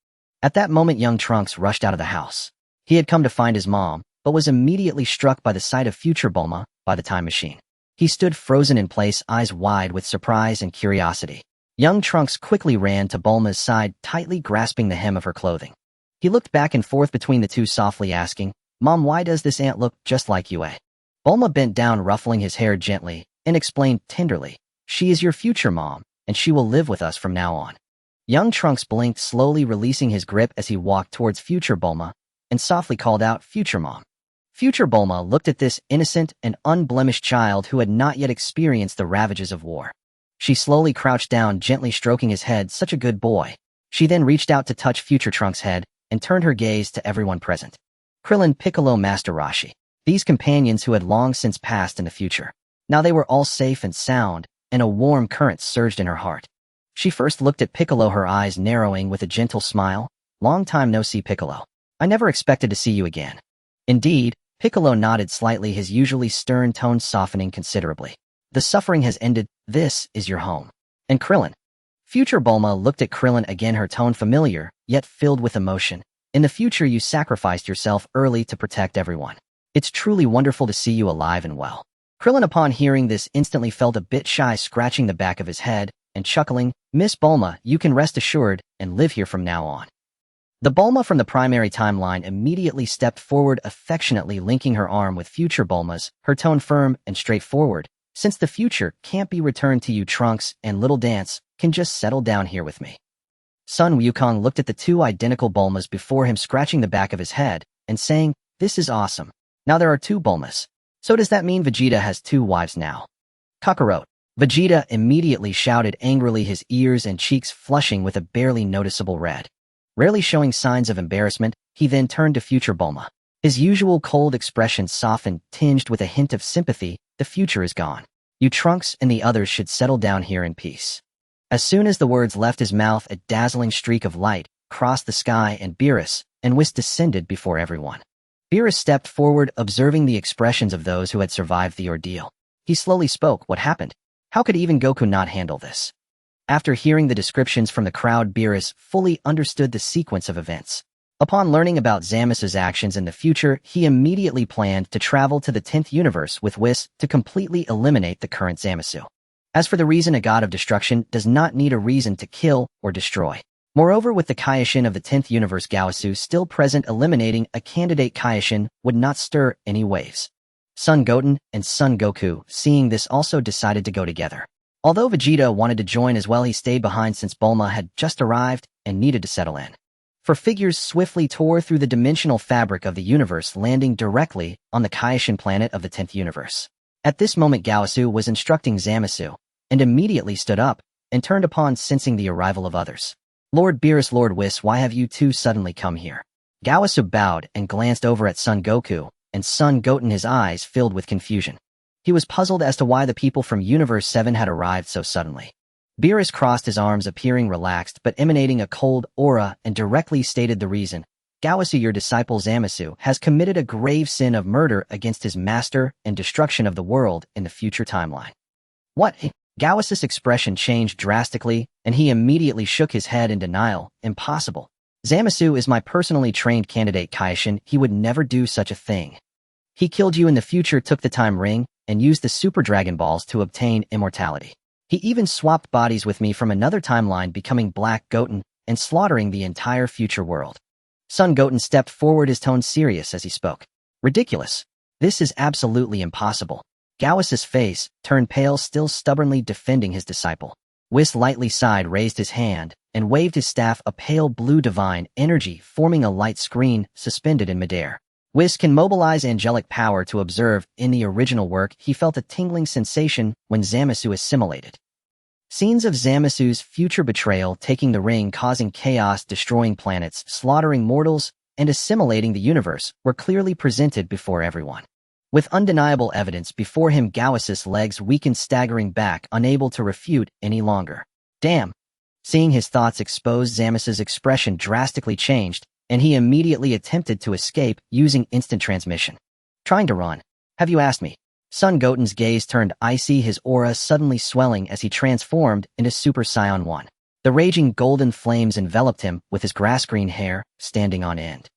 At that moment, young Trunks rushed out of the house. He had come to find his mom, but was immediately struck by the sight of future Bulma by the time machine. He stood frozen in place, eyes wide with surprise and curiosity. Young Trunks quickly ran to Bulma's side, tightly grasping the hem of her clothing. He looked back and forth between the two, softly asking, Mom, why does this aunt look just like you? Bulma bent down, ruffling his hair gently, and explained tenderly, She is your future mom, and she will live with us from now on. Young Trunks blinked, slowly releasing his grip as he walked towards future Bulma, and softly called out, Future Mom. Future Bulma looked at this innocent and unblemished child who had not yet experienced the ravages of war. She slowly crouched down, gently stroking his head. Such a good boy. She then reached out to touch future Trunks' head and turned her gaze to everyone present. Krillin, Piccolo, Master Roshi. These companions who had long since passed in the future. Now they were all safe and sound, and a warm current surged in her heart. She first looked at Piccolo, her eyes narrowing with a gentle smile. Long time no see, Piccolo. I never expected to see you again. Indeed, Piccolo nodded slightly, his usually stern tone softening considerably. The suffering has ended. This is your home. And Krillin. Future Bulma looked at Krillin again, her tone familiar, yet filled with emotion. In the future, you sacrificed yourself early to protect everyone. It's truly wonderful to see you alive and well. Krillin, upon hearing this, instantly felt a bit shy, scratching the back of his head and chuckling. Miss Bulma, you can rest assured and live here from now on. The Bulma from the primary timeline immediately stepped forward, affectionately linking her arm with future Bulma's, her tone firm and straightforward. Since the future can't be returned to you, Trunks and Little Dance can just settle down here with me. Sun Wukong looked at the two identical Bulmas before him, scratching the back of his head and saying, this is awesome. Now there are two Bulmas. So does that mean Vegeta has two wives now? Kakarot. Vegeta immediately shouted angrily, his ears and cheeks flushing with a barely noticeable red. Rarely showing signs of embarrassment, he then turned to future Bulma. His usual cold expression softened, tinged with a hint of sympathy. The future is gone. You Trunks and the others should settle down here in peace. As soon as the words left his mouth, a dazzling streak of light crossed the sky and Beerus and Whis descended before everyone. Beerus stepped forward, observing the expressions of those who had survived the ordeal. He slowly spoke. What happened? How could even Goku not handle this? After hearing the descriptions from the crowd, Beerus fully understood the sequence of events. Upon learning about Zamasu's actions in the future, he immediately planned to travel to the 10th universe with Whis to completely eliminate the current Zamasu. As for the reason, a god of destruction does not need a reason to kill or destroy. Moreover, with the Kaioshin of the 10th universe Gaosu still present, eliminating a candidate Kaioshin would not stir any waves. Son Goten and Son Goku, seeing this, also decided to go together. Although Vegeta wanted to join as well, he stayed behind since Bulma had just arrived and needed to settle in. For figures swiftly tore through the dimensional fabric of the universe, landing directly on the Kaioshin planet of the 10th universe. At this moment, Gaosu was instructing Zamasu, and immediately stood up and turned upon sensing the arrival of others. Lord Beerus, Lord Whis, why have you two suddenly come here? Gaosu bowed and glanced over at Son Goku and Son Goten, his eyes filled with confusion. He was puzzled as to why the people from Universe 7 had arrived so suddenly. Beerus crossed his arms, appearing relaxed but emanating a cold aura, and directly stated the reason. Gaosu, your disciple Zamasu, has committed a grave sin of murder against his master and destruction of the world in the future timeline. What? Gaosu's expression changed drastically, and he immediately shook his head in denial. Impossible. Zamasu is my personally trained candidate Kaioshin. He would never do such a thing. He killed you in the future, took the time ring, and used the Super Dragon Balls to obtain immortality. He even swapped bodies with me from another timeline, becoming Black Goten and slaughtering the entire future world. Son Goten stepped forward, his tone serious as he spoke. Ridiculous. This is absolutely impossible. Gaosu's face turned pale, still stubbornly defending his disciple. Whis lightly sighed, raised his hand, and waved his staff, a pale blue divine energy forming a light screen suspended in midair. Whis can mobilize angelic power to observe. In the original work, he felt a tingling sensation when Zamasu assimilated. Scenes of Zamasu's future betrayal, taking the ring, causing chaos, destroying planets, slaughtering mortals, and assimilating the universe were clearly presented before everyone. With undeniable evidence before him, Gaosu's legs weakened, staggering back, unable to refute any longer. Damn! Seeing his thoughts exposed, Zamasu's expression drastically changed, and he immediately attempted to escape using instant transmission. Trying to run. Have you asked me? Son Goten's gaze turned icy, his aura suddenly swelling as he transformed into Super Saiyan 1. The raging golden flames enveloped him, with his grass-green hair standing on end.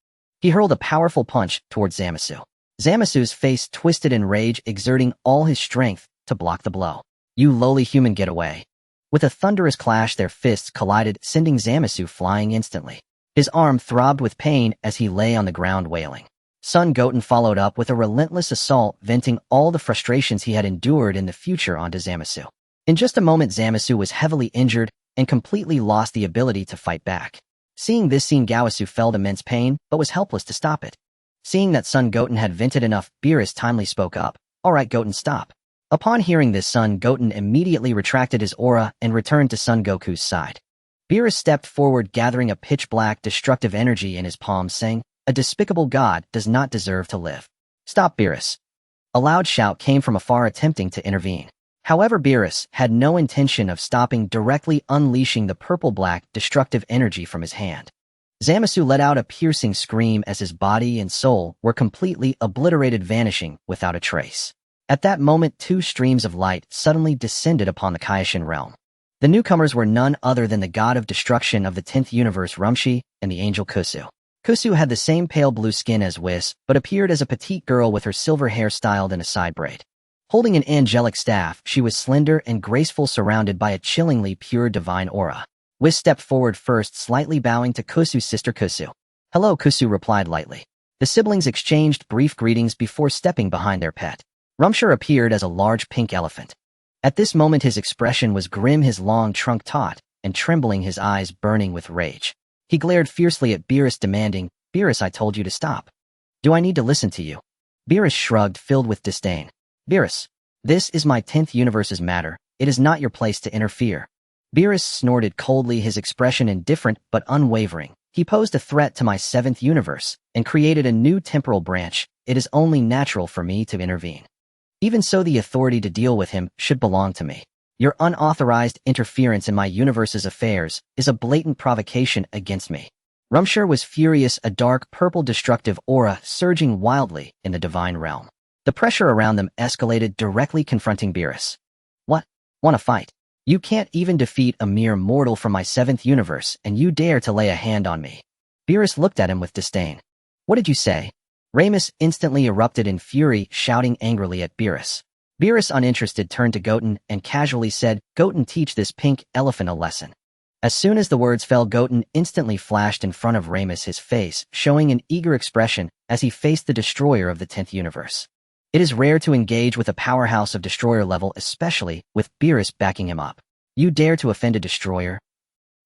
He hurled a powerful punch towards Zamasu. Zamasu's face twisted in rage, exerting all his strength to block the blow. You lowly human, get away. With a thunderous clash, their fists collided, sending Zamasu flying instantly. His arm throbbed with pain as he lay on the ground wailing. Son Goten followed up with a relentless assault, venting all the frustrations he had endured in the future onto Zamasu. In just a moment, Zamasu was heavily injured and completely lost the ability to fight back. Seeing this scene, Gaosu felt immense pain, but was helpless to stop it. Seeing that Son Goten had vented enough, Beerus timely spoke up. Alright Goten, stop. Upon hearing this, Son Goten immediately retracted his aura and returned to Son Goku's side. Beerus stepped forward, gathering a pitch-black, destructive energy in his palms, saying, "A despicable god does not deserve to live." "Stop, Beerus!" A loud shout came from afar, attempting to intervene. However, Beerus had no intention of stopping, directly unleashing the purple-black, destructive energy from his hand. Zamasu let out a piercing scream as his body and soul were completely obliterated, vanishing without a trace. At that moment, two streams of light suddenly descended upon the Kaioshin realm. The newcomers were none other than the god of destruction of the 10th universe, Rumshi, and the angel Kusu. Kusu had the same pale blue skin as Whis, but appeared as a petite girl with her silver hair styled in a side braid. Holding an angelic staff, she was slender and graceful, surrounded by a chillingly pure divine aura. Whis stepped forward first, slightly bowing to Kusu's sister Kusu. "Hello," Kusu replied lightly. The siblings exchanged brief greetings before stepping behind their pet. Rumshur appeared as a large pink elephant. At this moment his expression was grim, his long trunk taut and trembling, his eyes burning with rage. He glared fiercely at Beerus, demanding, "Beerus, I told you to stop. Do I need to listen to you?" Beerus shrugged, filled with disdain. "Beerus, this is my 10th universe's matter. It is not your place to interfere." Beerus snorted coldly, his expression indifferent but unwavering. "He posed a threat to my 7th universe and created a new temporal branch. It is only natural for me to intervene. Even so, the authority to deal with him should belong to me. Your unauthorized interference in my universe's affairs is a blatant provocation against me." Rumshur was furious, a dark purple destructive aura surging wildly in the divine realm. The pressure around them escalated, directly confronting Beerus. "What? Want to fight? You can't even defeat a mere mortal from my 7th universe, and you dare to lay a hand on me?" Beerus looked at him with disdain. "What did you say?" Ramus instantly erupted in fury, shouting angrily at Beerus. Beerus, uninterested, turned to Goten and casually said, "Goten, teach this pink elephant a lesson." As soon as the words fell, Goten instantly flashed in front of Ramus, his face showing an eager expression as he faced the destroyer of the 10th universe. It is rare to engage with a powerhouse of destroyer level, especially with Beerus backing him up. "You dare to offend a destroyer?"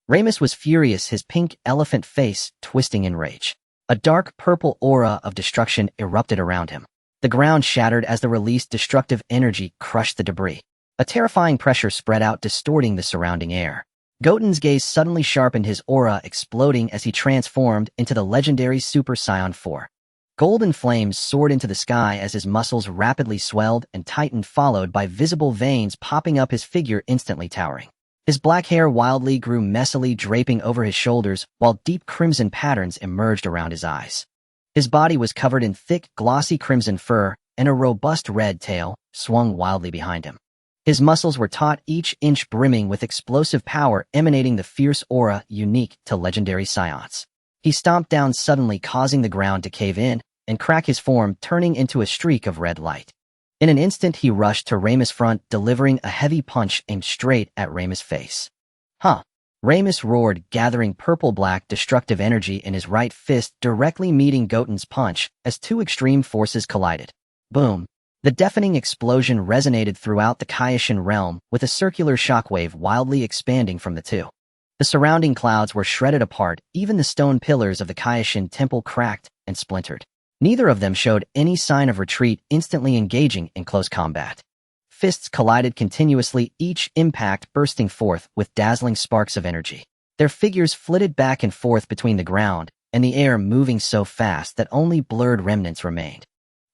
Ramus was furious, his pink elephant face twisting in rage. A dark purple aura of destruction erupted around him. The ground shattered as the released destructive energy crushed the debris. A terrifying pressure spread out, distorting the surrounding air. Goten's gaze suddenly sharpened, his aura exploding as he transformed into the legendary Super Saiyan 4. Golden flames soared into the sky as his muscles rapidly swelled and tightened, followed by visible veins popping up, his figure instantly towering. His black hair wildly grew, messily draping over his shoulders, while deep crimson patterns emerged around his eyes. His body was covered in thick, glossy crimson fur, and a robust red tail swung wildly behind him. His muscles were taut, each inch brimming with explosive power, emanating the fierce aura unique to legendary Saiyans. He stomped down suddenly, causing the ground to cave in and crack, his form turning into a streak of red light. In an instant, he rushed to Ramus' front, delivering a heavy punch aimed straight at Ramus' face. "Huh!" Ramus roared, gathering purple-black destructive energy in his right fist, directly meeting Goten's punch as two extreme forces collided. Boom! The deafening explosion resonated throughout the Kaioshin realm, with a circular shockwave wildly expanding from the two. The surrounding clouds were shredded apart, even the stone pillars of the Kaioshin temple cracked and splintered. Neither of them showed any sign of retreat, instantly engaging in close combat. Fists collided continuously, each impact bursting forth with dazzling sparks of energy. Their figures flitted back and forth between the ground and the air, moving so fast that only blurred remnants remained.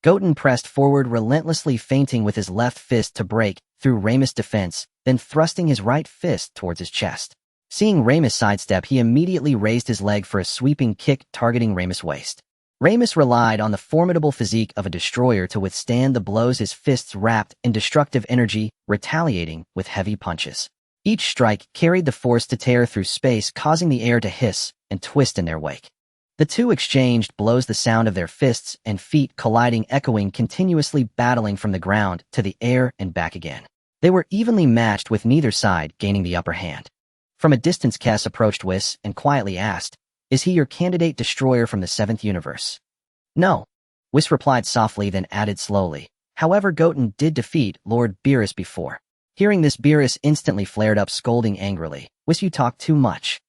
Goten pressed forward, relentlessly feinting with his left fist to break through Ramus' defense, then thrusting his right fist towards his chest. Seeing Ramus sidestep, he immediately raised his leg for a sweeping kick, targeting Ramus' waist. Ramus relied on the formidable physique of a destroyer to withstand the blows, his fists wrapped in destructive energy, retaliating with heavy punches. Each strike carried the force to tear through space, causing the air to hiss and twist in their wake. The two exchanged blows, the sound of their fists and feet colliding echoing continuously, battling from the ground to the air and back again. They were evenly matched, with neither side gaining the upper hand. From a distance, Kess approached Whis and quietly asked, "Is he your candidate destroyer from the 7th universe?" "No," Whis replied softly, then added slowly, "However, Goten did defeat Lord Beerus before." Hearing this, Beerus instantly flared up, scolding angrily, "Whis, you talk too much."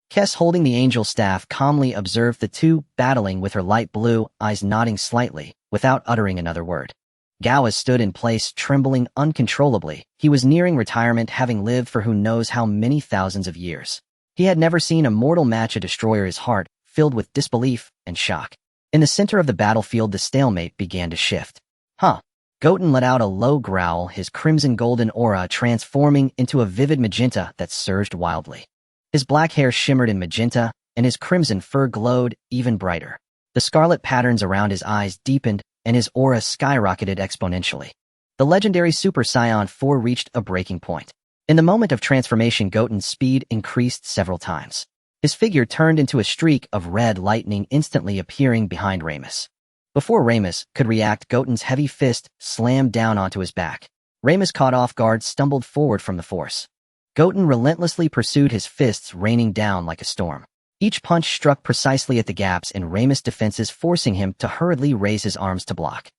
Kess, holding the angel staff, calmly observed the two battling, with her light blue eyes nodding slightly without uttering another word. Gao stood in place, trembling uncontrollably. He was nearing retirement, having lived for who knows how many thousands of years. He had never seen a mortal match a destroyer. His heart filled with disbelief and shock. In the center of the battlefield, the stalemate began to shift. Huh. Goten let out a low growl, his crimson-golden aura transforming into a vivid magenta that surged wildly. His black hair shimmered in magenta, and his crimson fur glowed even brighter. The scarlet patterns around his eyes deepened, and his aura skyrocketed exponentially. The legendary Super Saiyan 4 reached a breaking point. In the moment of transformation, Goten's speed increased several times. His figure turned into a streak of red lightning, instantly appearing behind Ramus. Before Ramus could react, Goten's heavy fist slammed down onto his back. Ramus, caught off guard, stumbled forward from the force. Goten relentlessly pursued, his fists raining down like a storm. Each punch struck precisely at the gaps in Ramus' defenses, forcing him to hurriedly raise his arms to block.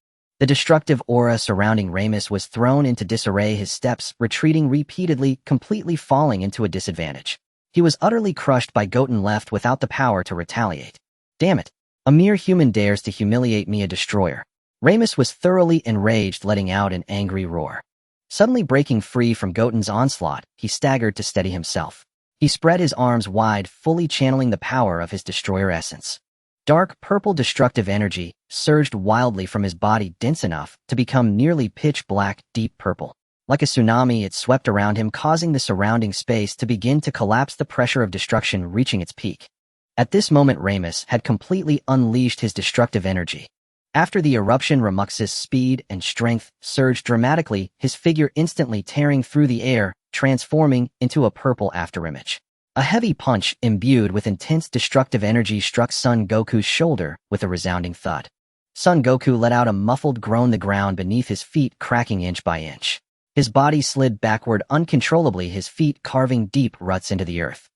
The destructive aura surrounding Ramus was thrown into disarray, his steps retreating repeatedly, completely falling into a disadvantage. He was utterly crushed by Goten, left without the power to retaliate. Damn it! A mere human dares to humiliate me, a destroyer. Ramus was thoroughly enraged, letting out an angry roar. Suddenly breaking free from Goten's onslaught, he staggered to steady himself. He spread his arms wide, fully channeling the power of his destroyer essence. Dark purple destructive energy surged wildly from his body, dense enough to become nearly pitch black, deep purple. Like a tsunami, it swept around him, causing the surrounding space to begin to collapse, the pressure of destruction reaching its peak. At this moment, Ramus had completely unleashed his destructive energy. After the eruption, Ramux's speed and strength surged dramatically, his figure instantly tearing through the air, transforming into a purple afterimage. A heavy punch imbued with intense destructive energy struck Son Goku's shoulder with a resounding thud. Son Goku let out a muffled groan, the ground beneath his feet cracking inch by inch. His body slid backward uncontrollably, his feet carving deep ruts into the earth.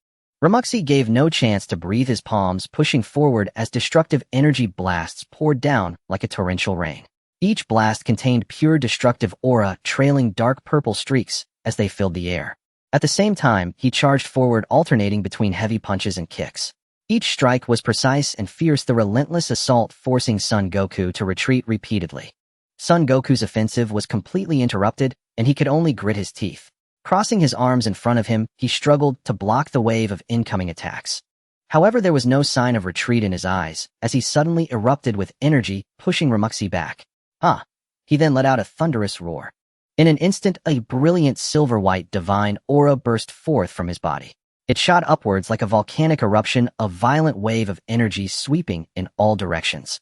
Ramuxi gave no chance to breathe, his palms pushing forward as destructive energy blasts poured down like a torrential rain. Each blast contained pure destructive aura, trailing dark purple streaks as they filled the air. At the same time, he charged forward, alternating between heavy punches and kicks. Each strike was precise and fierce, the relentless assault forcing Son Goku to retreat repeatedly. Son Goku's offensive was completely interrupted, and he could only grit his teeth. Crossing his arms in front of him, he struggled to block the wave of incoming attacks. However, there was no sign of retreat in his eyes, as he suddenly erupted with energy, pushing Ramuxi back. He then let out a thunderous roar. In an instant, a brilliant silver-white divine aura burst forth from his body. It shot upwards like a volcanic eruption, a violent wave of energy sweeping in all directions.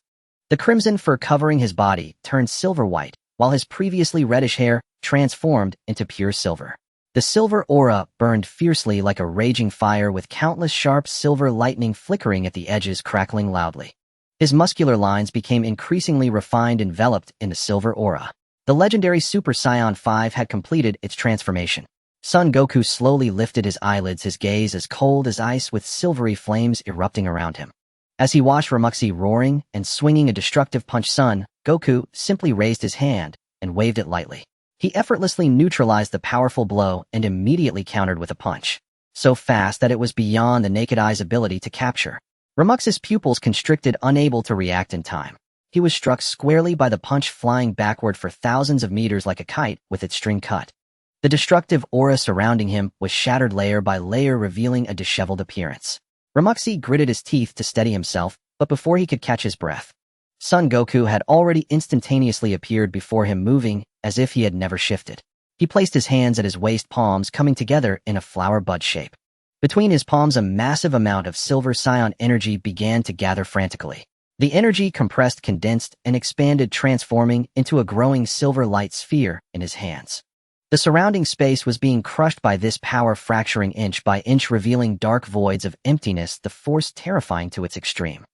The crimson fur covering his body turned silver-white, while his previously reddish hair transformed into pure silver. The silver aura burned fiercely like a raging fire, with countless sharp silver lightning flickering at the edges, crackling loudly. His muscular lines became increasingly refined, enveloped in the silver aura. The legendary Super Saiyan 5 had completed its transformation. Son Goku slowly lifted his eyelids, his gaze as cold as ice, with silvery flames erupting around him. As he watched Ramuxi roaring and swinging a destructive punch, Son Goku simply raised his hand and waved it lightly. He effortlessly neutralized the powerful blow and immediately countered with a punch, so fast that it was beyond the naked eye's ability to capture. Ramux's pupils constricted, unable to react in time. He was struck squarely by the punch, flying backward for thousands of meters like a kite with its string cut. The destructive aura surrounding him was shattered layer by layer, revealing a disheveled appearance. Ramuxi gritted his teeth to steady himself, but before he could catch his breath, Son Goku had already instantaneously appeared before him, moving as if he had never shifted. He placed his hands at his waist, palms coming together in a flower bud shape. Between his palms, a massive amount of Silver Saiyan energy began to gather frantically. The energy compressed, condensed, and expanded, transforming into a growing silver light sphere in his hands. The surrounding space was being crushed by this power, fracturing inch by inch, revealing dark voids of emptiness, the force terrifying to its extreme.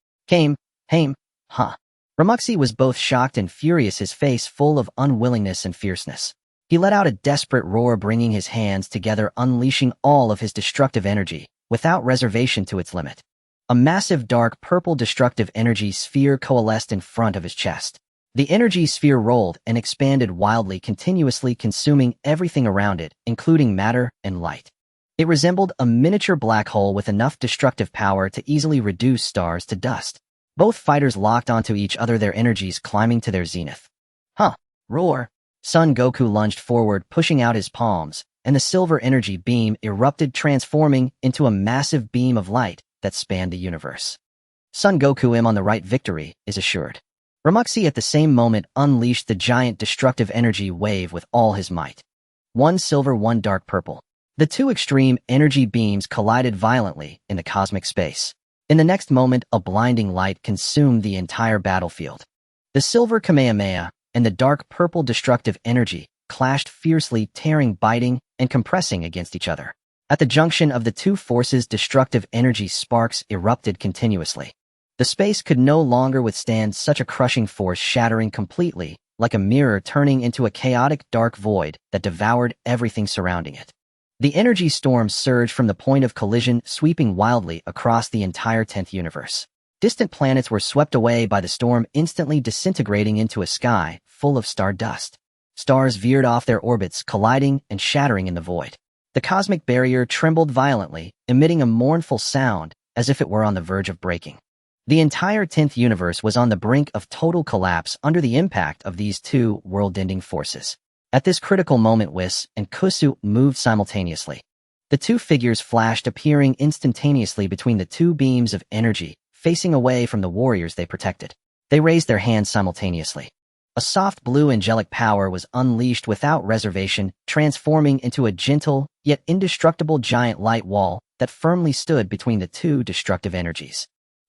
Ramuxi was both shocked and furious, his face full of unwillingness and fierceness. He let out a desperate roar, bringing his hands together, unleashing all of his destructive energy, without reservation, to its limit. A massive dark purple destructive energy sphere coalesced in front of his chest. The energy sphere rolled and expanded wildly, continuously consuming everything around it, including matter and light. It resembled a miniature black hole with enough destructive power to easily reduce stars to dust. Both fighters locked onto each other, their energies climbing to their zenith. Roar! Son Goku lunged forward, pushing out his palms, and the silver energy beam erupted, transforming into a massive beam of light that spanned the universe. Son Goku on the right, victory is assured. Ramuxi at the same moment unleashed the giant destructive energy wave with all his might. One silver, one dark purple. The two extreme energy beams collided violently in the cosmic space. In the next moment, a blinding light consumed the entire battlefield. The silver Kamehameha and the dark purple destructive energy clashed fiercely, tearing, biting, and compressing against each other. At the junction of the two forces, destructive energy sparks erupted continuously. The space could no longer withstand such a crushing force, shattering completely, like a mirror turning into a chaotic dark void that devoured everything surrounding it. The energy storm surged from the point of collision, sweeping wildly across the entire 10th universe. Distant planets were swept away by the storm, instantly disintegrating into a sky full of star dust. Stars veered off their orbits, colliding and shattering in the void. The cosmic barrier trembled violently, emitting a mournful sound as if it were on the verge of breaking. The entire 10th universe was on the brink of total collapse under the impact of these two world-ending forces. At this critical moment, Whis and Kusu moved simultaneously. The two figures flashed, appearing instantaneously between the two beams of energy, facing away from the warriors they protected. They raised their hands simultaneously. A soft blue angelic power was unleashed without reservation, transforming into a gentle, yet indestructible giant light wall that firmly stood between the two destructive energies.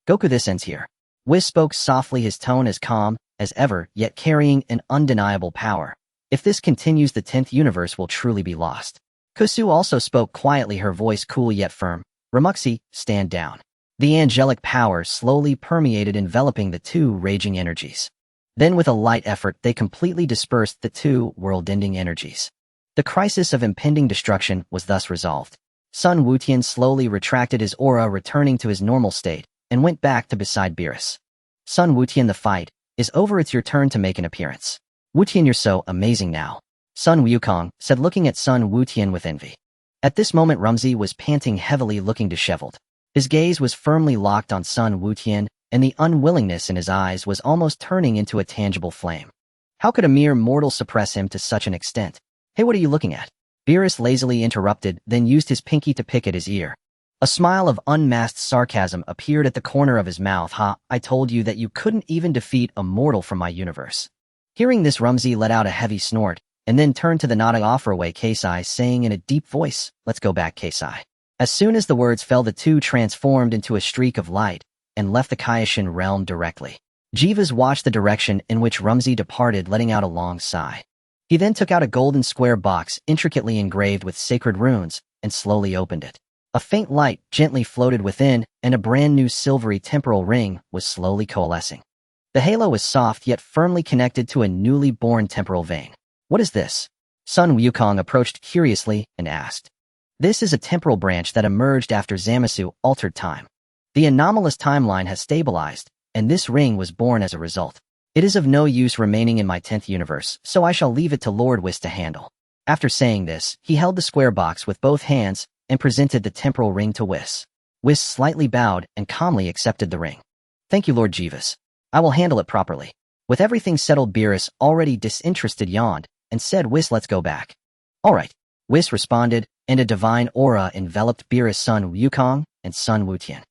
Goku, this ends here. Whis spoke softly, his tone as calm as ever, yet carrying an undeniable power. If this continues, the 10th universe will truly be lost. Kusu also spoke quietly, her voice cool yet firm. Ramuxi, stand down. The angelic power slowly permeated, enveloping the two raging energies. Then with a light effort, they completely dispersed the two world-ending energies. The crisis of impending destruction was thus resolved. Sun Wutian slowly retracted his aura, returning to his normal state, and went back to beside Beerus. Sun Wutian, the fight is over. It's your turn to make an appearance. Wutian, you're so amazing now, Sun Wukong said, looking at Sun Wutian with envy. At this moment, Rumsey was panting heavily, looking disheveled. His gaze was firmly locked on Sun Wutian, and the unwillingness in his eyes was almost turning into a tangible flame. How could a mere mortal suppress him to such an extent? Hey, what are you looking at? Beerus lazily interrupted, then used his pinky to pick at his ear. A smile of unmasked sarcasm appeared at the corner of his mouth. Ha, I told you that you couldn't even defeat a mortal from my universe. Hearing this, Rumsey let out a heavy snort, and then turned to the nodding offeraway Keisai, saying in a deep voice, let's go back, Keisai. As soon as the words fell, the two transformed into a streak of light and left the Kaioshin realm directly. Jivas watched the direction in which Rumsey departed, letting out a long sigh. He then took out a golden square box intricately engraved with sacred runes and slowly opened it. A faint light gently floated within, and a brand new silvery temporal ring was slowly coalescing. The halo was soft yet firmly connected to a newly born temporal vein. What is this? Sun Wukong approached curiously and asked. This is a temporal branch that emerged after Zamasu altered time. The anomalous timeline has stabilized, and this ring was born as a result. It is of no use remaining in my 10th universe, so I shall leave it to Lord Whis to handle. After saying this, he held the square box with both hands and presented the temporal ring to Whis. Whis slightly bowed and calmly accepted the ring. Thank you, Lord Jivas. I will handle it properly. With everything settled, Beerus, already disinterested, yawned and said, Whis, let's go back. All right. Whis responded, and a divine aura enveloped Beerus, Sun Wukong, and Sun Wutian.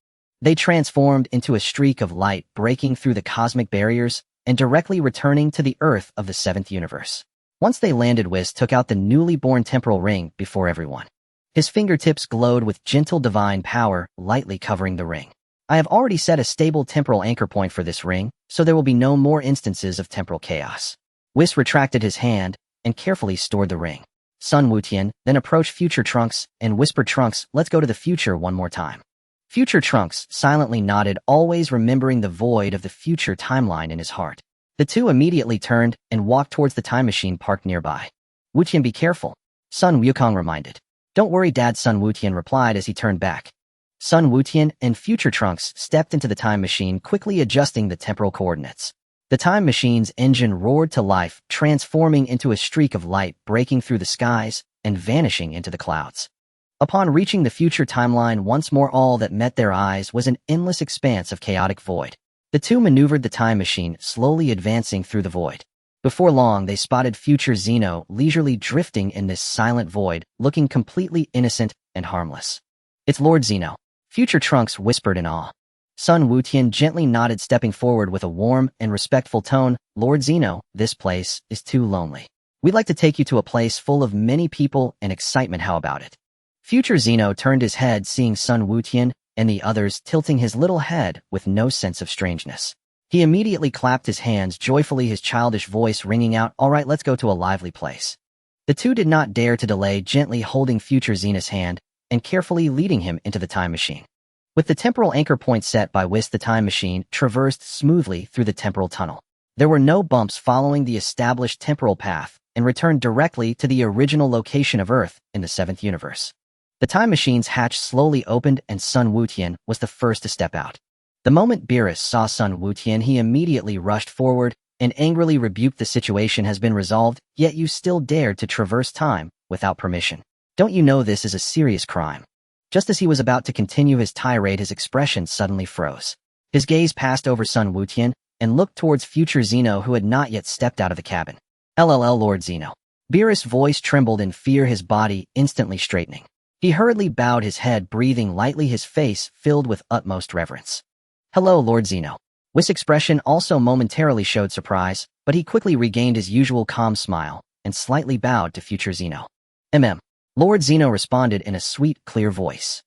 They transformed into a streak of light, breaking through the cosmic barriers and directly returning to the Earth of the 7th universe. Once they landed, Whis took out the newly born temporal ring before everyone. His fingertips glowed with gentle divine power, lightly covering the ring. I have already set a stable temporal anchor point for this ring, so there will be no more instances of temporal chaos. Whis retracted his hand and carefully stored the ring. Sun Wutian then approached Future Trunks and whispered, Trunks, let's go to the future one more time. Future Trunks silently nodded, always remembering the void of the future timeline in his heart. The two immediately turned and walked towards the time machine parked nearby. Wutian, be careful, Sun Wukong reminded. Don't worry, Dad, Sun Wutian replied as he turned back. Sun Wutian and Future Trunks stepped into the time machine, quickly adjusting the temporal coordinates. The time machine's engine roared to life, transforming into a streak of light, breaking through the skies and vanishing into the clouds. Upon reaching the future timeline once more, all that met their eyes was an endless expanse of chaotic void. The two maneuvered the time machine, slowly advancing through the void. Before long, they spotted future Xeno leisurely drifting in this silent void, looking completely innocent and harmless. "It's Lord Xeno," future Trunks whispered in awe. Sun Wutian gently nodded, stepping forward with a warm and respectful tone. "Lord Xeno, this place is too lonely. We'd like to take you to a place full of many people and excitement. How about it?" Future Xeno turned his head, seeing Sun Wutian and the others, tilting his little head with no sense of strangeness. He immediately clapped his hands joyfully, his childish voice ringing out, "All right, let's go to a lively place." The two did not dare to delay, gently holding future Xeno's hand and carefully leading him into the time machine. With the temporal anchor point set by Whis, the time machine traversed smoothly through the temporal tunnel. There were no bumps, following the established temporal path, and returned directly to the original location of Earth in the 7th universe. The time machine's hatch slowly opened and Sun Wutian was the first to step out. The moment Beerus saw Sun Wutian, he immediately rushed forward and angrily rebuked. "The situation has been resolved, yet you still dared to traverse time without permission. Don't you know this is a serious crime?" Just as he was about to continue his tirade, his expression suddenly froze. His gaze passed over Sun Wutian and looked towards future Xeno, who had not yet stepped out of the cabin. "LLL, Lord Xeno." Beerus' voice trembled in fear, his body instantly straightening. He hurriedly bowed his head, breathing lightly, his face filled with utmost reverence. "Hello, Lord Xeno." Whis' expression also momentarily showed surprise, but he quickly regained his usual calm smile and slightly bowed to future Xeno. Lord Xeno responded in a sweet, clear voice.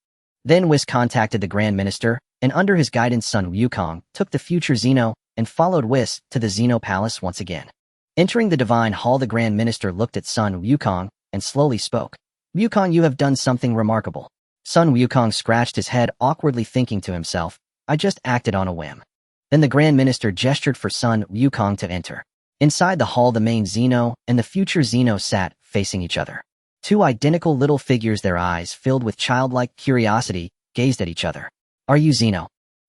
Then Whis contacted the Grand Minister, and under his guidance Sun Wukong took the future Xeno and followed Whis to the Xeno Palace once again. Entering the Divine Hall, the Grand Minister looked at Sun Wukong and slowly spoke. "Wukong, you have done something remarkable." Sun Wukong scratched his head, awkwardly thinking to himself, "I just acted on a whim." Then the Grand Minister gestured for Sun Wukong to enter. Inside the hall, the main Xeno and the future Xeno sat facing each other. Two identical little figures, their eyes filled with childlike curiosity, gazed at each other. "Are you Xeno?"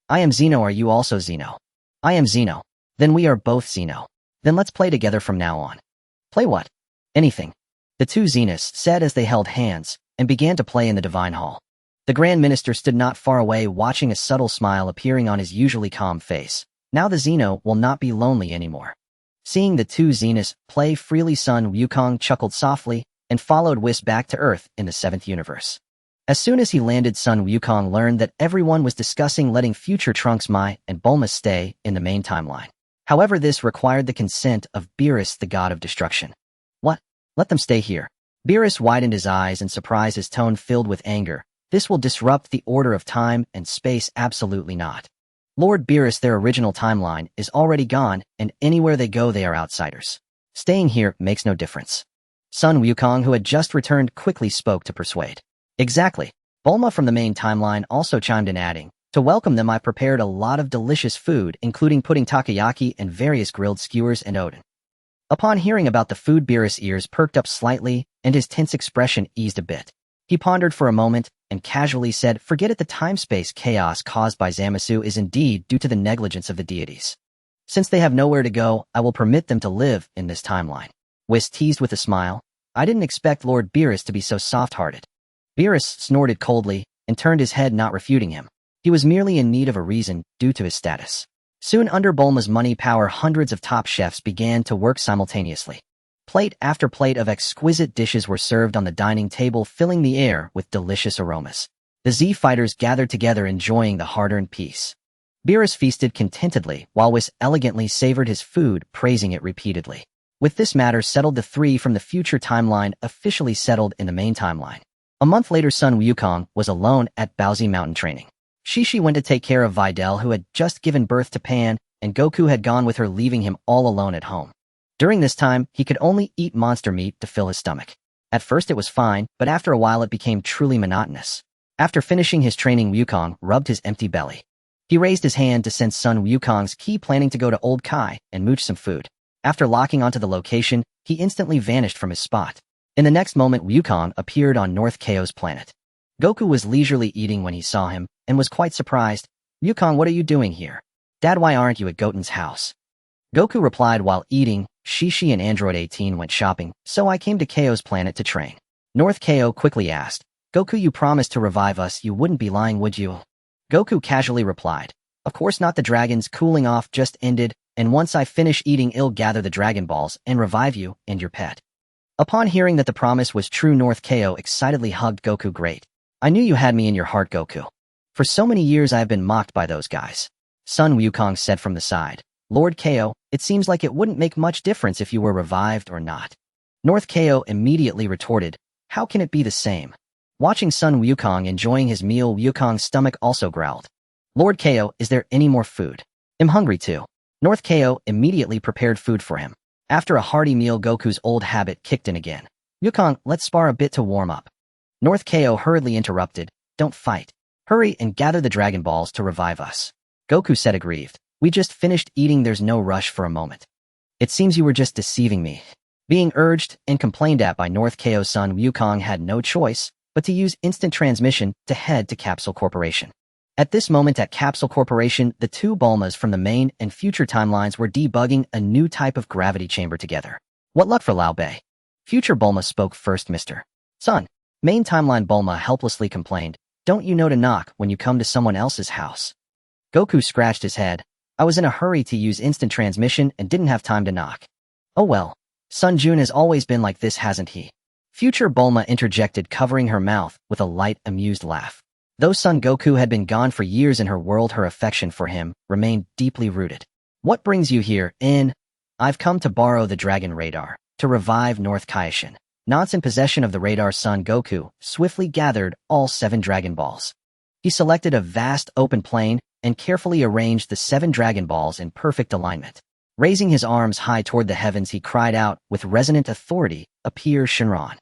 "I am Xeno. Are you also Xeno?" "I am Xeno." "Then we are both Xeno. Then let's play together from now on." "Play what?" "Anything." The two Xenos said as they held hands and began to play in the Divine Hall. The Grand Minister stood not far away, watching, a subtle smile appearing on his usually calm face. Now the Xeno will not be lonely anymore. Seeing the two Xenos play freely, Sun Wukong chuckled softly and followed Whis back to Earth in the 7th universe. As soon as he landed, Sun Wukong learned that everyone was discussing letting future Trunks, Mai, and Bulma stay in the main timeline. However, this required the consent of Beerus, the god of destruction. "What? Let them stay here?" Beerus widened his eyes in surprise, his tone filled with anger. "This will disrupt the order of time and space." "Absolutely not. Lord Beerus, their original timeline is already gone, and anywhere they go, they are outsiders. Staying here makes no difference." Sun Wukong, who had just returned, quickly spoke to persuade. "Exactly." Bulma from the main timeline also chimed in, adding, "To welcome them, I prepared a lot of delicious food, including pudding, takoyaki, and various grilled skewers and oden." Upon hearing about the food, Beerus' ears perked up slightly, and his tense expression eased a bit. He pondered for a moment and casually said, "Forget it, the time-space chaos caused by Zamasu is indeed due to the negligence of the deities. Since they have nowhere to go, I will permit them to live in this timeline." Whis teased with a smile. "I didn't expect Lord Beerus to be so soft-hearted." Beerus snorted coldly and turned his head, not refuting him. He was merely in need of a reason due to his status. Soon, under Bulma's money power, hundreds of top chefs began to work simultaneously. Plate after plate of exquisite dishes were served on the dining table, filling the air with delicious aromas. The Z-fighters gathered together, enjoying the hard-earned peace. Beerus feasted contentedly, while Whis elegantly savored his food, praising it repeatedly. With this matter settled, the three from the future timeline officially settled in the main timeline. A month later, Sun Wukong was alone at Baozi Mountain training. Shishi went to take care of Videl, who had just given birth to Pan, and Goku had gone with her, leaving him all alone at home. During this time, he could only eat monster meat to fill his stomach. At first it was fine, but after a while it became truly monotonous. After finishing his training, Wukong rubbed his empty belly. He raised his hand to sense Sun Wukong's key, planning to go to Old Kai and mooch some food. After locking onto the location, he instantly vanished from his spot. In the next moment, Wukong appeared on North Kao's planet. Goku was leisurely eating when he saw him, and was quite surprised. "Wukong, what are you doing here?" "Dad, why aren't you at Goten's house?" Goku replied while eating. "Shishi and Android 18 went shopping, so I came to Kao's planet to train." North Kao quickly asked, "Goku, you promised to revive us, you wouldn't be lying, would you?" Goku casually replied, "Of course not, the dragon's cooling off just ended, and once I finish eating, I'll gather the Dragon Balls and revive you and your pet." Upon hearing that the promise was true, North Ko excitedly hugged Goku. "Great. I knew you had me in your heart, Goku. For so many years I have been mocked by those guys." Sun Wukong said from the side. "Lord Ko, it seems like it wouldn't make much difference if you were revived or not." North Ko immediately retorted, "How can it be the same?" Watching Sun Wukong enjoying his meal, Wukong's stomach also growled. "Lord Ko, is there any more food? I'm hungry too." North Ko immediately prepared food for him. After a hearty meal, Goku's old habit kicked in again. "Wukong, let's spar a bit to warm up." North Ko hurriedly interrupted, "Don't fight. Hurry and gather the Dragon Balls to revive us." Goku said aggrieved, "We just finished eating, there's no rush for a moment." "It seems you were just deceiving me." Being urged and complained at by North Ko, Sun Wukong had no choice but to use instant transmission to head to Capsule Corporation. At this moment at Capsule Corporation, the two Bulmas from the main and future timelines were debugging a new type of gravity chamber together. "What luck for Lao Bei?" Future Bulma spoke first. "Mr. Sun." Main timeline Bulma helplessly complained, "Don't you know to knock when you come to someone else's house?" Goku scratched his head. "I was in a hurry to use instant transmission and didn't have time to knock." "Oh well. Sun Jun has always been like this, hasn't he?" Future Bulma interjected, covering her mouth with a light, amused laugh. Though Son Goku had been gone for years in her world, her affection for him remained deeply rooted. "What brings you here, In?" "I've come to borrow the Dragon Radar, to revive North Kaishin." Not in possession of the radar, Son Goku swiftly gathered all 7 Dragon Balls. He selected a vast open plain and carefully arranged the 7 Dragon Balls in perfect alignment. Raising his arms high toward the heavens, he cried out with resonant authority, "Appear, Shinran.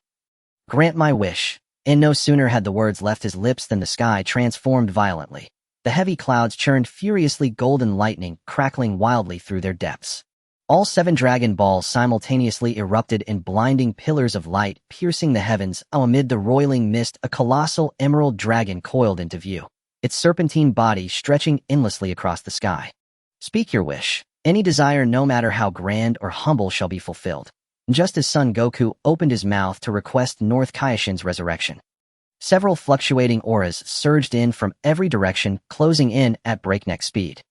Grant my wish." And no sooner had the words left his lips than the sky transformed violently. The heavy clouds churned furiously, golden lightning crackling wildly through their depths. All 7 Dragon Balls simultaneously erupted in blinding pillars of light, piercing the heavens. Amid the roiling mist, a colossal emerald dragon coiled into view, its serpentine body stretching endlessly across the sky. "Speak your wish. Any desire, no matter how grand or humble, shall be fulfilled." Just as Son Goku opened his mouth to request North Kaishin's resurrection, several fluctuating auras surged in from every direction, closing in at breakneck speed.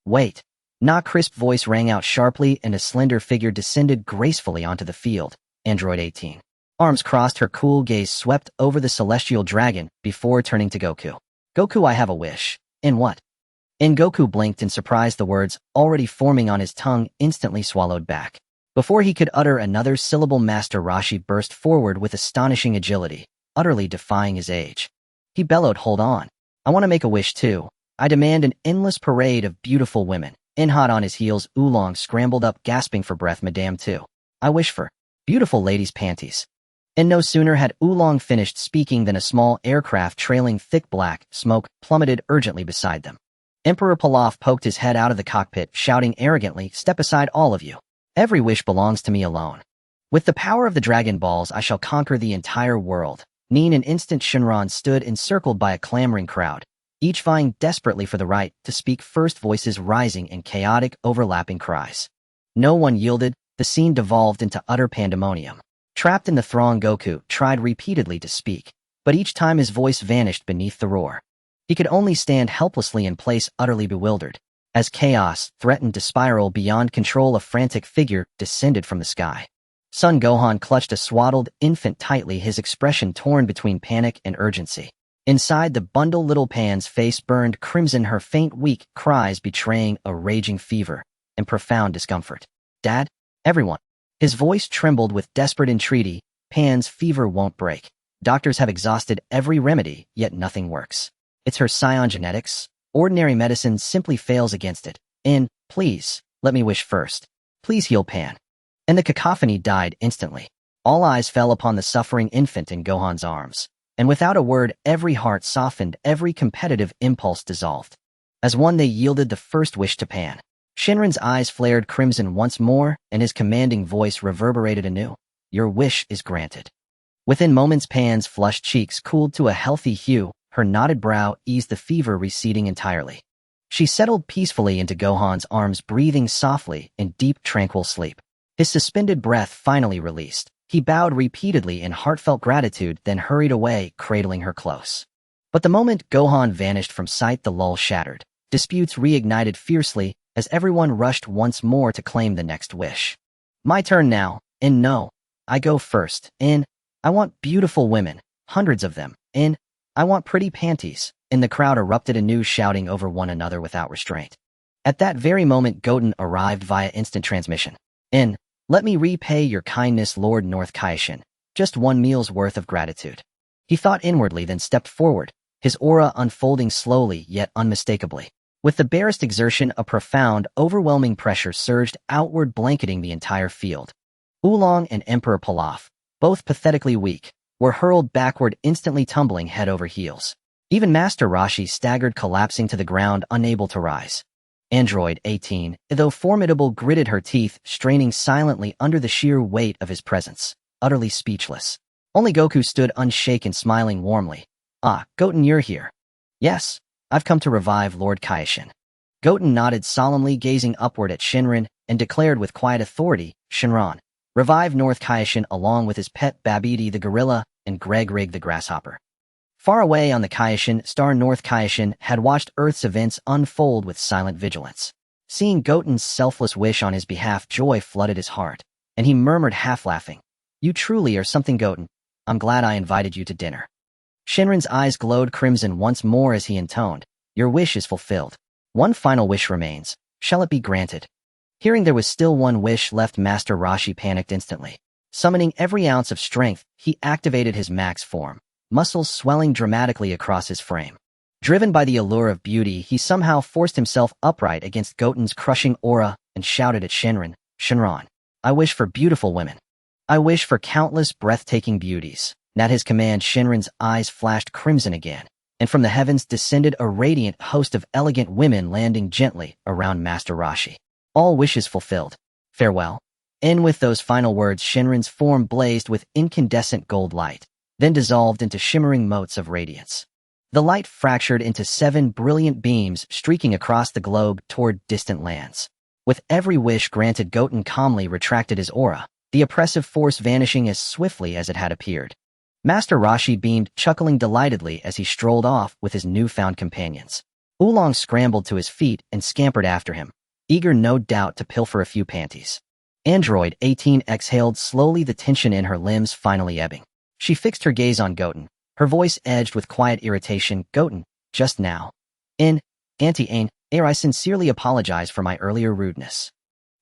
Wait." Na crisp voice rang out sharply, and a slender figure descended gracefully onto the field. Android 18. Arms crossed, her cool gaze swept over the celestial dragon before turning to Goku. "Goku, I have a wish." "In what?" Goku blinked in surprise, the words already forming on his tongue instantly swallowed back. Before he could utter another syllable, Master Roshi burst forward with astonishing agility, utterly defying his age. He bellowed, "Hold on. I want to make a wish too. I demand an endless parade of beautiful women." Hot on his heels, Oolong scrambled up, gasping for breath. "Madame too. I wish for beautiful ladies' panties." And no sooner had Oolong finished speaking than a small aircraft trailing thick black smoke plummeted urgently beside them. Emperor Pilaf poked his head out of the cockpit, shouting arrogantly, "Step aside, all of you. Every wish belongs to me alone. With the power of the Dragon Balls, I shall conquer the entire world." In an instant, Shinran stood encircled by a clamoring crowd, each vying desperately for the right to speak first, voices rising in chaotic, overlapping cries. No one yielded. The scene devolved into utter pandemonium. Trapped in the throng, Goku tried repeatedly to speak, but each time his voice vanished beneath the roar. He could only stand helplessly in place, utterly bewildered. As chaos threatened to spiral beyond control, a frantic figure descended from the sky. Son Gohan clutched a swaddled infant tightly, his expression torn between panic and urgency. Inside the bundle, little Pan's face burned crimson, her faint, weak cries betraying a raging fever and profound discomfort. "Dad? Everyone." His voice trembled with desperate entreaty. "Pan's fever won't break. Doctors have exhausted every remedy, yet nothing works. It's her Saiyan genetics. Ordinary medicine simply fails against it. Please, let me wish first. Please heal Pan." And the cacophony died instantly. All eyes fell upon the suffering infant in Gohan's arms. And without a word, every heart softened, every competitive impulse dissolved. As one, they yielded the first wish to Pan. Shinran's eyes flared crimson once more, and his commanding voice reverberated anew. "Your wish is granted." Within moments, Pan's flushed cheeks cooled to a healthy hue, her knotted brow eased, the fever receding entirely. She settled peacefully into Gohan's arms, breathing softly in deep, tranquil sleep. His suspended breath finally released. He bowed repeatedly in heartfelt gratitude, then hurried away, cradling her close. But the moment Gohan vanished from sight, the lull shattered. Disputes reignited fiercely, as everyone rushed once more to claim the next wish. My turn now, and no, I go first, and I want beautiful women, hundreds of them, and I want pretty panties, and the crowd erupted anew, shouting over one another without restraint. At that very moment, Goten arrived via instant transmission. In, let me repay your kindness, Lord North Kaishin. Just one meal's worth of gratitude. He thought inwardly, then stepped forward, his aura unfolding slowly yet unmistakably. With the barest exertion, a profound, overwhelming pressure surged outward, blanketing the entire field. Oolong and Emperor Pilaf, both pathetically weak, were hurled backward, instantly tumbling head over heels. Even Master Roshi staggered, collapsing to the ground, unable to rise. Android 18, though formidable, gritted her teeth, straining silently under the sheer weight of his presence, utterly speechless. Only Goku stood unshaken, smiling warmly. Ah, Goten, you're here. Yes, I've come to revive Lord Kaishin. Goten nodded solemnly, gazing upward at Shinran, and declared with quiet authority, Shinran, revive North Kaishin along with his pet Babidi the gorilla and Greg Rig the grasshopper. Far away on the Kaishin star, North Kaishin had watched Earth's events unfold with silent vigilance. Seeing Goten's selfless wish on his behalf, joy flooded his heart, and he murmured, half-laughing, You truly are something, Goten. I'm glad I invited you to dinner. Shinran's eyes glowed crimson once more as he intoned, Your wish is fulfilled. One final wish remains. Shall it be granted? Hearing there was still one wish left, Master Roshi panicked instantly. Summoning every ounce of strength, he activated his max form, muscles swelling dramatically across his frame. Driven by the allure of beauty, he somehow forced himself upright against Goten's crushing aura and shouted at Shinran, Shinran, I wish for beautiful women. I wish for countless breathtaking beauties. And at his command, Shinran's eyes flashed crimson again, and from the heavens descended a radiant host of elegant women, landing gently around Master Roshi. All wishes fulfilled. Farewell. And with those final words, Shinran's form blazed with incandescent gold light, then dissolved into shimmering motes of radiance. The light fractured into 7 brilliant beams, streaking across the globe toward distant lands. With every wish granted, Goten calmly retracted his aura, the oppressive force vanishing as swiftly as it had appeared. Master Roshi beamed, chuckling delightedly as he strolled off with his newfound companions. Oolong scrambled to his feet and scampered after him, eager no doubt to pilfer a few panties. Android 18 exhaled slowly, the tension in her limbs finally ebbing. She fixed her gaze on Goten, her voice edged with quiet irritation, Goten, just now. Auntie-Ain, I sincerely apologize for my earlier rudeness.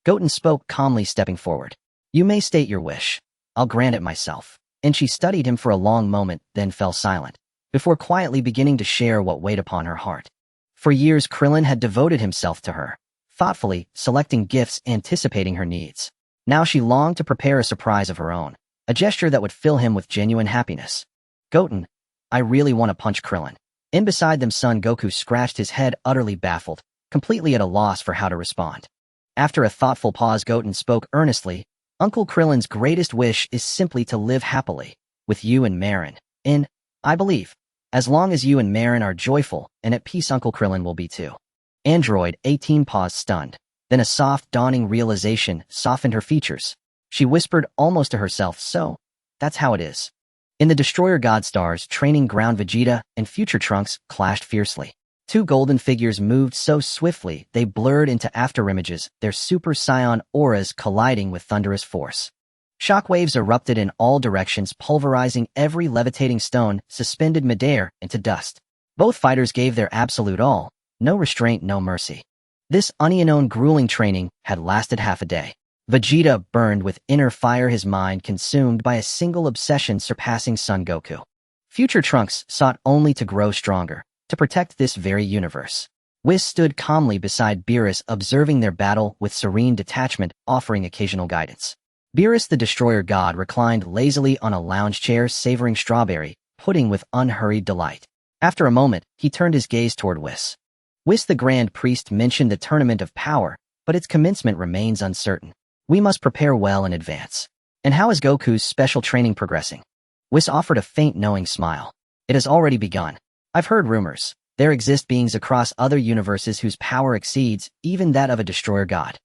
Goten spoke calmly, stepping forward. You may state your wish. I'll grant it myself. And she studied him for a long moment, then fell silent, before quietly beginning to share what weighed upon her heart. For years, Krillin had devoted himself to her, thoughtfully selecting gifts, anticipating her needs. Now she longed to prepare a surprise of her own, a gesture that would fill him with genuine happiness. Goten, I really want to punch Krillin. In beside them, Son Goku scratched his head, utterly baffled, completely at a loss for how to respond. After a thoughtful pause, Goten spoke earnestly, Uncle Krillin's greatest wish is simply to live happily, with you and Marin. And, I believe, as long as you and Marin are joyful and at peace, Uncle Krillin will be too. Android 18 paused, stunned. Then a soft, dawning realization softened her features. She whispered almost to herself, so, that's how it is. In the Destroyer God Stars training ground, Vegeta and future Trunks clashed fiercely. 2 golden figures moved so swiftly they blurred into afterimages, their Super Saiyan auras colliding with thunderous force. Shockwaves erupted in all directions, pulverizing every levitating stone suspended midair into dust. Both fighters gave their absolute all, no restraint, no mercy. This unknown grueling training had lasted half a day. Vegeta burned with inner fire, his mind consumed by a single obsession, surpassing Son Goku. Future Trunks sought only to grow stronger, to protect this very universe. Whis stood calmly beside Beerus, observing their battle with serene detachment, offering occasional guidance. Beerus the Destroyer God reclined lazily on a lounge chair, savoring strawberry pudding with unhurried delight. After a moment, he turned his gaze toward Whis. Whis the Grand Priest mentioned the Tournament of Power, but its commencement remains uncertain. We must prepare well in advance. And how is Goku's special training progressing? Whis offered a faint, knowing smile. It has already begun. I've heard rumors. There exist beings across other universes whose power exceeds even that of a Destroyer God.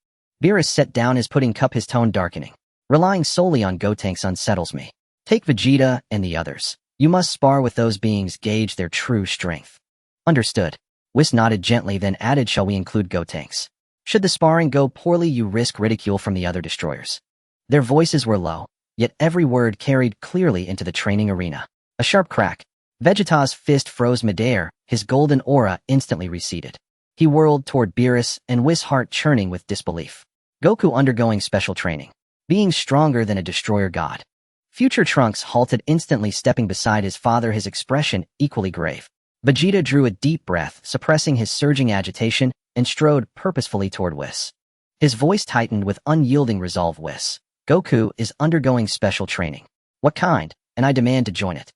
Beerus set down his pudding cup, his tone darkening. Relying solely on Gotenks unsettles me. Take Vegeta and the others. You must spar with those beings, gauge their true strength. Understood. Whis nodded gently, then added, shall we include Gotenks? Should the sparring go poorly, you risk ridicule from the other destroyers. Their voices were low, yet every word carried clearly into the training arena. A sharp crack. Vegeta's fist froze midair, his golden aura instantly receded. He whirled toward Beerus, and Whis' heart churning with disbelief. Goku undergoing special training. Being stronger than a destroyer god. Future Trunks halted instantly, stepping beside his father, his expression equally grave. Vegeta drew a deep breath, suppressing his surging agitation, and strode purposefully toward Whis. His voice tightened with unyielding resolve. Whis, Goku is undergoing special training. What kind? And I demand to join it.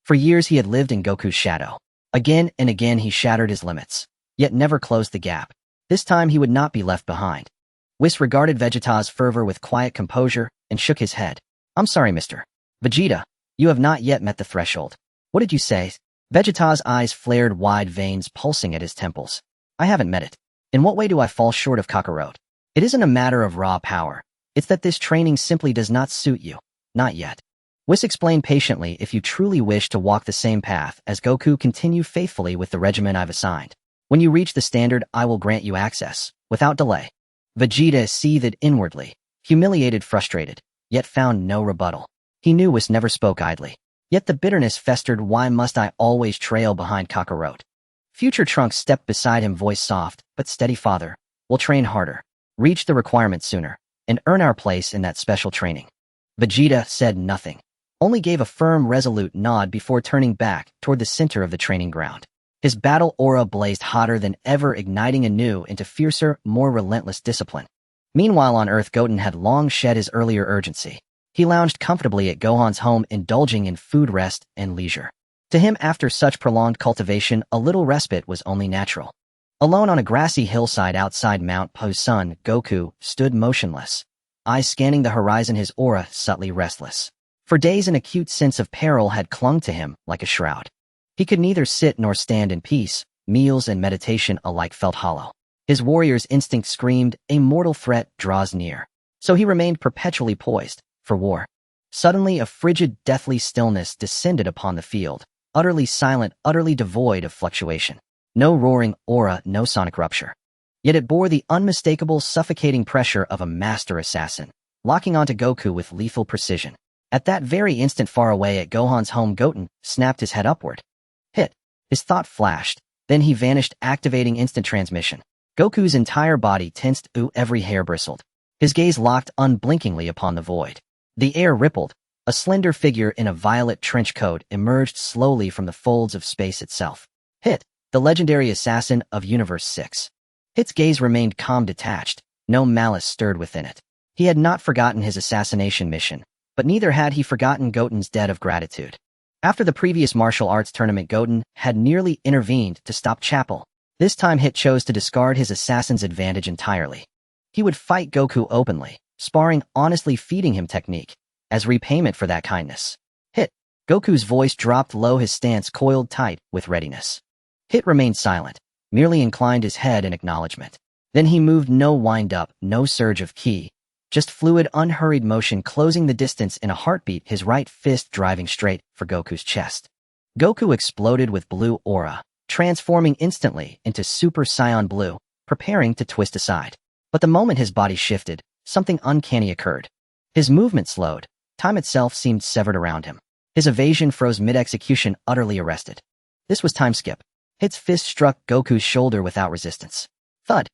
For years he had lived in Goku's shadow. Again and again he shattered his limits, yet never closed the gap. This time he would not be left behind. Whis regarded Vegeta's fervor with quiet composure and shook his head. I'm sorry, Mr. Vegeta, you have not yet met the threshold. What did you say? Vegeta's eyes flared wide, veins pulsing at his temples. I haven't met it. In what way do I fall short of Kakarot? It isn't a matter of raw power. It's that this training simply does not suit you. Not yet. Whis explained patiently, if you truly wish to walk the same path as Goku, continue faithfully with the regimen I've assigned. When you reach the standard, I will grant you access, without delay. Vegeta seethed inwardly, humiliated, frustrated, yet found no rebuttal. He knew Whis never spoke idly. Yet the bitterness festered. Why must I always trail behind Kakarot? Future Trunks stepped beside him, voice soft but steady. Father, we'll train harder, reach the requirement sooner, and earn our place in that special training. Vegeta said nothing, only gave a firm, resolute nod before turning back toward the center of the training ground. His battle aura blazed hotter than ever, igniting anew into fiercer, more relentless discipline. Meanwhile on Earth, Goten had long shed his earlier urgency. He lounged comfortably at Gohan's home, indulging in food, rest, and leisure. To him, after such prolonged cultivation, a little respite was only natural. Alone on a grassy hillside outside Mount Po's son, Goku stood motionless, eyes scanning the horizon, his aura subtly restless. For days an acute sense of peril had clung to him like a shroud. He could neither sit nor stand in peace. Meals and meditation alike felt hollow. His warrior's instinct screamed, a mortal threat draws near. So he remained perpetually poised for war. Suddenly a frigid, deathly stillness descended upon the field, utterly silent, utterly devoid of fluctuation. No roaring aura, no sonic rupture. Yet it bore the unmistakable, suffocating pressure of a master assassin, locking onto Goku with lethal precision. At that very instant, far away at Gohan's home, Goten snapped his head upward. Hit. His thought flashed, then he vanished, activating instant transmission. Goku's entire body tensed, every hair bristled. His gaze locked unblinkingly upon the void. The air rippled. A slender figure in a violet trench coat emerged slowly from the folds of space itself. Hit, the legendary assassin of Universe 6. Hit's gaze remained calm, detached. No malice stirred within it. He had not forgotten his assassination mission, but neither had he forgotten Goten's debt of gratitude. After the previous martial arts tournament, Goten had nearly intervened to stop Chapel. This time Hit chose to discard his assassin's advantage entirely. He would fight Goku openly, sparring honestly, feeding him technique as repayment for that kindness. Hit. Goku's voice dropped low, his stance coiled tight with readiness. Hit remained silent, merely inclined his head in acknowledgement. Then he moved, no wind-up, no surge of ki, just fluid, unhurried motion, closing the distance in a heartbeat, his right fist driving straight for Goku's chest. Goku exploded with blue aura, transforming instantly into Super Saiyan blue, preparing to twist aside. But the moment his body shifted, something uncanny occurred. His movement slowed. Time itself seemed severed around him. His evasion froze mid-execution, utterly arrested. This was time skip. Hit's fist struck Goku's shoulder without resistance. Thud.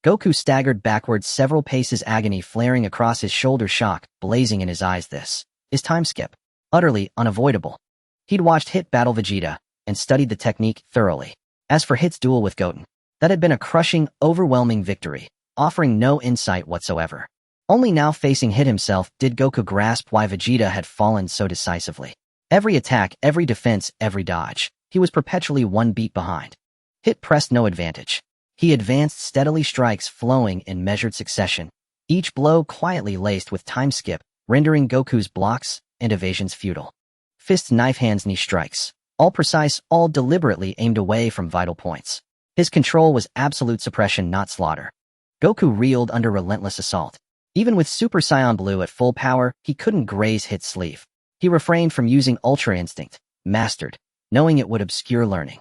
Goku staggered backwards several paces, agony flaring across his shoulder, shock blazing in his eyes. This is time skip. Utterly unavoidable. He'd watched Hit battle Vegeta and studied the technique thoroughly. As for Hit's duel with Goten, that had been a crushing, overwhelming victory, offering no insight whatsoever. Only now, facing Hit himself, did Goku grasp why Vegeta had fallen so decisively. Every attack, every defense, every dodge, he was perpetually one beat behind. Hit pressed no advantage. He advanced steadily, strikes flowing in measured succession, each blow quietly laced with time skip, rendering Goku's blocks and evasions futile. Fists, knife hands, knee strikes, all precise, all deliberately aimed away from vital points. His control was absolute suppression, not slaughter. Goku reeled under relentless assault. Even with Super Saiyan Blue at full power, he couldn't graze Hit's sleeve. He refrained from using Ultra Instinct, mastered, knowing it would obscure learning.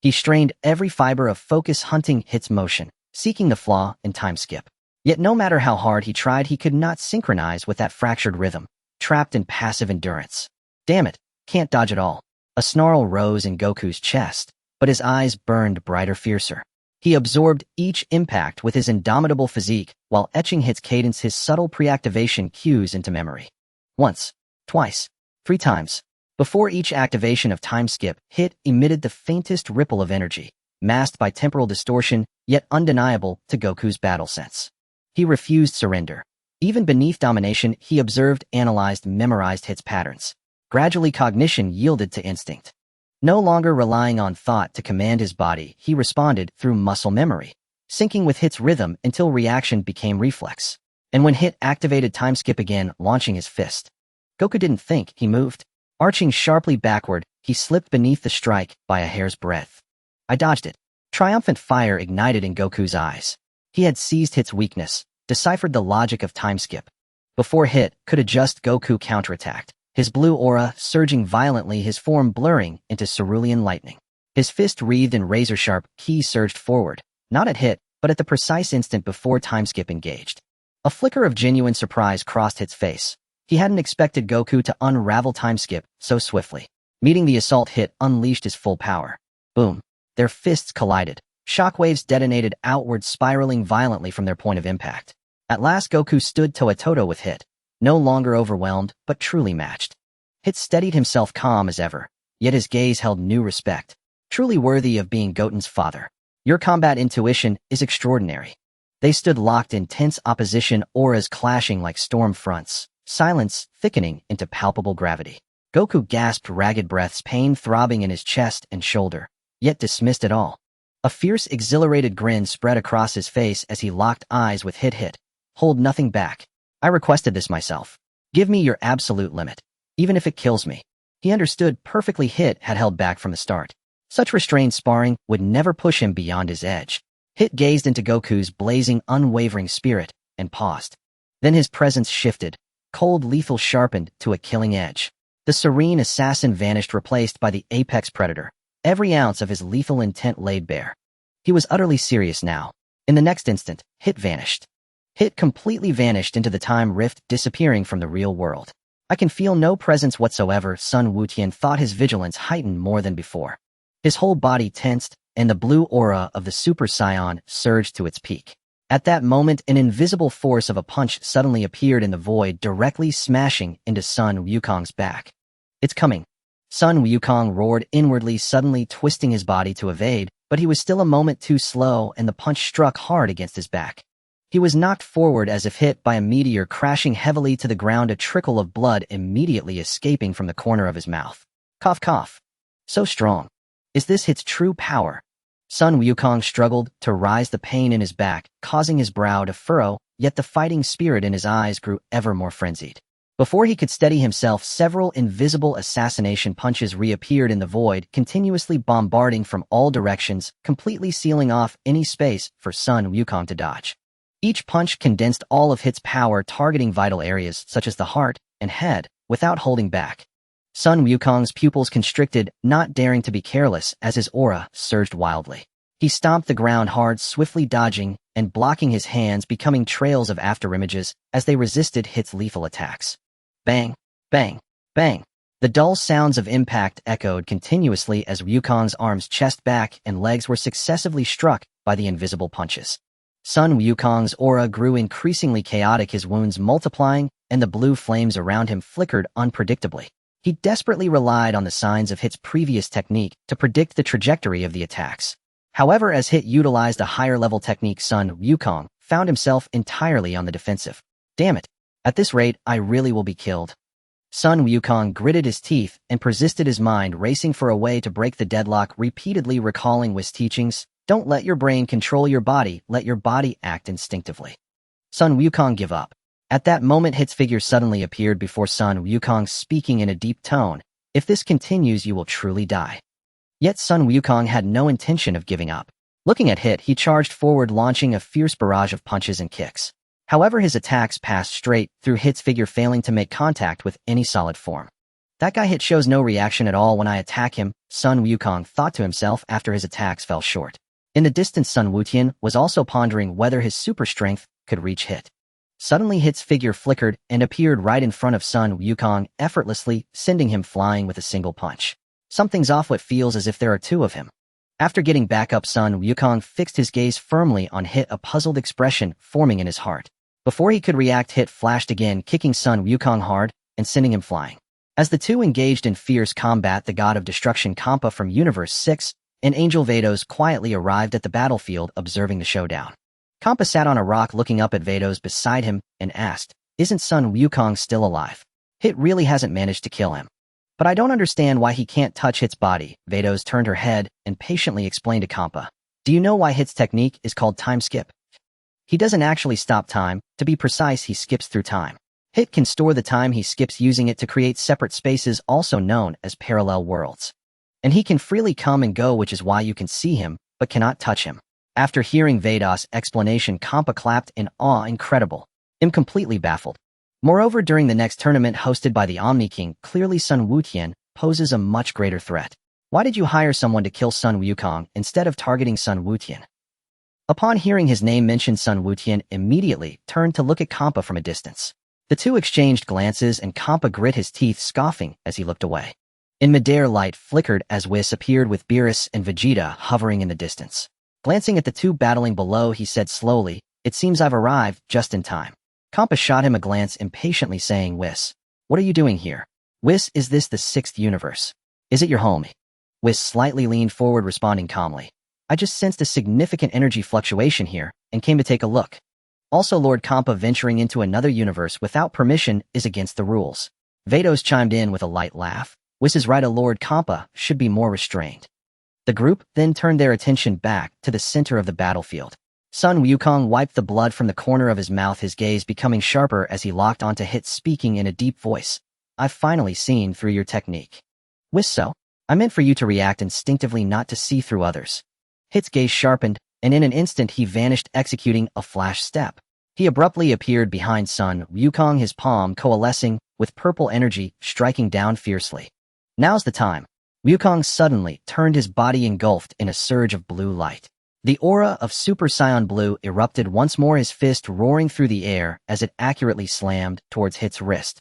He strained every fiber of focus, hunting Hit's motion, seeking the flaw in time skip. Yet no matter how hard he tried, he could not synchronize with that fractured rhythm, trapped in passive endurance. Damn it, can't dodge at all. A snarl rose in Goku's chest, but his eyes burned brighter, fiercer. He absorbed each impact with his indomitable physique, while etching Hit's cadence, his subtle pre-activation cues into memory. Once, twice, 3 times. Before each activation of time skip, Hit emitted the faintest ripple of energy, masked by temporal distortion, yet undeniable to Goku's battle sense. He refused surrender. Even beneath domination, he observed, analyzed, memorized Hit's patterns. Gradually, cognition yielded to instinct. No longer relying on thought to command his body, he responded through muscle memory, syncing with Hit's rhythm until reaction became reflex. And when Hit activated time skip again, launching his fist, Goku didn't think, he moved. Arching sharply backward, he slipped beneath the strike by a hair's breadth. I dodged it. Triumphant fire ignited in Goku's eyes. He had seized Hit's weakness, deciphered the logic of time skip. Before Hit could adjust, Goku counterattacked, his blue aura surging violently, his form blurring into cerulean lightning. His fist wreathed in razor-sharp, ki surged forward, not at Hit, but at the precise instant before time skip engaged. A flicker of genuine surprise crossed Hit's face. He hadn't expected Goku to unravel time skip so swiftly. Meeting the assault, Hit unleashed his full power. Boom. Their fists collided. Shockwaves detonated outward, spiraling violently from their point of impact. At last, Goku stood toe-to-toe with Hit, no longer overwhelmed, but truly matched. Hit steadied himself, calm as ever, yet his gaze held new respect, truly worthy of being Goten's father. Your combat intuition is extraordinary. They stood locked in tense opposition, auras clashing like storm fronts, silence thickening into palpable gravity. Goku gasped ragged breaths, pain throbbing in his chest and shoulder, yet dismissed it all. A fierce, exhilarated grin spread across his face as he locked eyes with Hit. Hold nothing back. I requested this myself. Give me your absolute limit, even if it kills me. He understood perfectly. Hit had held back from the start. Such restrained sparring would never push him beyond his edge. Hit gazed into Goku's blazing, unwavering spirit and paused. Then his presence shifted, cold, lethal, sharpened to a killing edge. The serene assassin vanished, replaced by the apex predator, every ounce of his lethal intent laid bare. He was utterly serious now. In the next instant, Hit vanished. Hit completely vanished into the time rift, disappearing from the real world. I can feel no presence whatsoever. Sun Wutian thought, his vigilance heightened more than before. His whole body tensed, and the blue aura of the Super Saiyan surged to its peak. At that moment, an invisible force of a punch suddenly appeared in the void, directly smashing into Sun Wukong's back. It's coming. Sun Wukong roared inwardly, suddenly twisting his body to evade, but he was still a moment too slow, and the punch struck hard against his back. He was knocked forward as if hit by a meteor, crashing heavily to the ground, a trickle of blood immediately escaping from the corner of his mouth. Cough, cough. So strong. Is this Hit's true power? Sun Wukong struggled to rise, the pain in his back causing his brow to furrow, yet the fighting spirit in his eyes grew ever more frenzied. Before he could steady himself, several invisible assassination punches reappeared in the void, continuously bombarding from all directions, completely sealing off any space for Sun Wukong to dodge. Each punch condensed all of Hit's power, targeting vital areas such as the heart and head without holding back. Sun Wukong's pupils constricted, not daring to be careless as his aura surged wildly. He stomped the ground hard, swiftly dodging and blocking his hands, becoming trails of afterimages as they resisted Hit's lethal attacks. Bang, bang, bang. The dull sounds of impact echoed continuously as Wukong's arms, chest, back, and legs were successively struck by the invisible punches. Sun Wukong's aura grew increasingly chaotic, his wounds multiplying, and the blue flames around him flickered unpredictably. He desperately relied on the signs of Hit's previous technique to predict the trajectory of the attacks. However, as Hit utilized a higher-level technique, Sun Wukong found himself entirely on the defensive. Damn it. At this rate, I really will be killed. Sun Wukong gritted his teeth and persisted, his mind racing for a way to break the deadlock, repeatedly recalling Whis teachings. Don't let your brain control your body, let your body act instinctively. Sun Wukong, give up. At that moment, Hit's figure suddenly appeared before Sun Wukong, speaking in a deep tone. If this continues, you will truly die. Yet Sun Wukong had no intention of giving up. Looking at Hit, he charged forward, launching a fierce barrage of punches and kicks. However, his attacks passed straight through Hit's figure, failing to make contact with any solid form. That guy Hit shows no reaction at all when I attack him, Sun Wukong thought to himself after his attacks fell short. In the distance, Sun Wutian was also pondering whether his super strength could reach Hit. Suddenly Hit's figure flickered and appeared right in front of Sun Wukong, effortlessly sending him flying with a single punch. Something's off. What feels as if there are two of him. After getting back up, Sun Wukong fixed his gaze firmly on Hit, a puzzled expression forming in his heart. Before he could react, Hit flashed again, kicking Sun Wukong hard and sending him flying. As the two engaged in fierce combat, the god of destruction Kampa from Universe 6 and Angel Vados quietly arrived at the battlefield, observing the showdown. Kampa sat on a rock looking up at Vados beside him and asked, "Isn't Sun Wukong still alive? Hit really hasn't managed to kill him. But I don't understand why he can't touch Hit's body." Vados turned her head and patiently explained to Kampa, "Do you know why Hit's technique is called time skip? He doesn't actually stop time. To be precise, he skips through time. Hit can store the time he skips, using it to create separate spaces, also known as parallel worlds. And he can freely come and go, which is why you can see him, but cannot touch him." After hearing Vados' explanation, Kampa clapped in awe. "Incredible. I'm completely baffled. Moreover, during the next tournament hosted by the Omni King, clearly Sun Wutian poses a much greater threat. Why did you hire someone to kill Sun Wukong instead of targeting Sun Wutian?" Upon hearing his name mentioned, Sun Wutian immediately turned to look at Kampa from a distance. The two exchanged glances and Kampa grit his teeth, scoffing as he looked away. In midair, light flickered as Whis appeared with Beerus and Vegeta hovering in the distance. Glancing at the two battling below, he said slowly, "It seems I've arrived just in time." Kampa shot him a glance impatiently, saying, "Whis, what are you doing here? Whis, is this the 6th universe? Is it your home?" Whis slightly leaned forward, responding calmly, "I just sensed a significant energy fluctuation here and came to take a look. Also, Lord Kampa, venturing into another universe without permission is against the rules." Vados chimed in with a light laugh. "Whis is right, a Lord Kampa should be more restrained." The group then turned their attention back to the center of the battlefield. Sun Wukong wiped the blood from the corner of his mouth, his gaze becoming sharper as he locked onto Hit, speaking in a deep voice. "I've finally seen through your technique. Whis, so I meant for you to react instinctively, not to see through others." Hit's gaze sharpened, and in an instant he vanished, executing a flash step. He abruptly appeared behind Sun Wukong, his palm coalescing with purple energy, striking down fiercely. "Now's the time." Wukong suddenly turned, his body engulfed in a surge of blue light. The aura of Super Saiyan blue erupted once more, his fist roaring through the air as it accurately slammed towards Hit's wrist.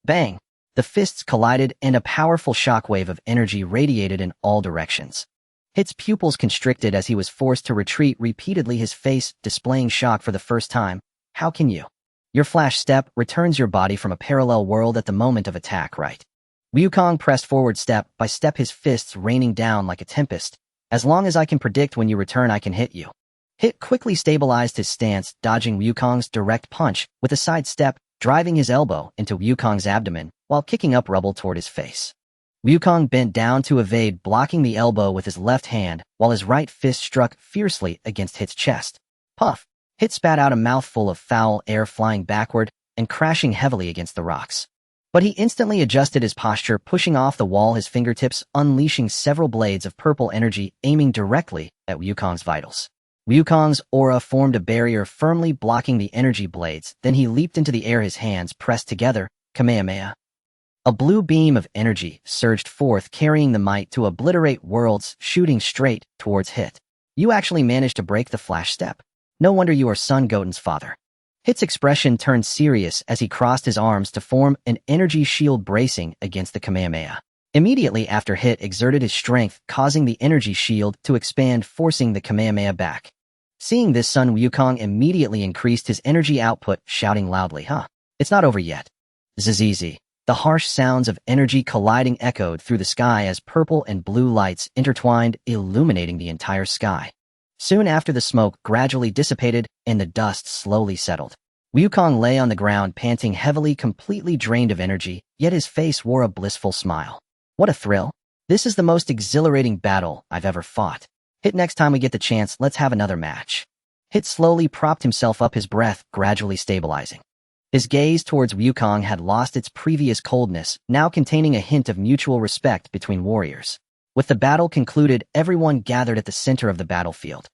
Bang! The fists collided and a powerful shockwave of energy radiated in all directions. Hit's pupils constricted as he was forced to retreat repeatedly, his face displaying shock for the first time. "How can you? Your flash step returns your body from a parallel world at the moment of attack, right?" Wukong pressed forward step by step, his fists raining down like a tempest. "As long as I can predict when you return, I can hit you." Hit quickly stabilized his stance, dodging Wukong's direct punch with a side step, driving his elbow into Wukong's abdomen while kicking up rubble toward his face. Wukong bent down to evade, blocking the elbow with his left hand while his right fist struck fiercely against Hit's chest. Puff! Hit spat out a mouthful of foul air, flying backward and crashing heavily against the rocks. But he instantly adjusted his posture, pushing off the wall, his fingertips unleashing several blades of purple energy, aiming directly at Wukong's vitals. Wukong's aura formed a barrier, firmly blocking the energy blades. Then he leaped into the air, his hands pressed together. Kamehameha. A blue beam of energy surged forth, carrying the might to obliterate worlds, shooting straight towards Hit. "You actually managed to break the flash step. No wonder you are Son Goten's father." Hit's expression turned serious as he crossed his arms to form an energy shield, bracing against the Kamehameha. Immediately after, Hit exerted his strength, causing the energy shield to expand, forcing the Kamehameha back. Seeing this, Sun Wukong immediately increased his energy output, shouting loudly, "It's not over yet." Zzz. The harsh sounds of energy colliding echoed through the sky as purple and blue lights intertwined, illuminating the entire sky. Soon after, the smoke gradually dissipated and the dust slowly settled. Wukong lay on the ground, panting heavily, completely drained of energy, yet his face wore a blissful smile. "What a thrill. This is the most exhilarating battle I've ever fought. Hit, next time we get the chance, let's have another match." Hit slowly propped himself up, his breath gradually stabilizing. His gaze towards Wukong had lost its previous coldness, now containing a hint of mutual respect between warriors. With the battle concluded, everyone gathered at the center of the battlefield.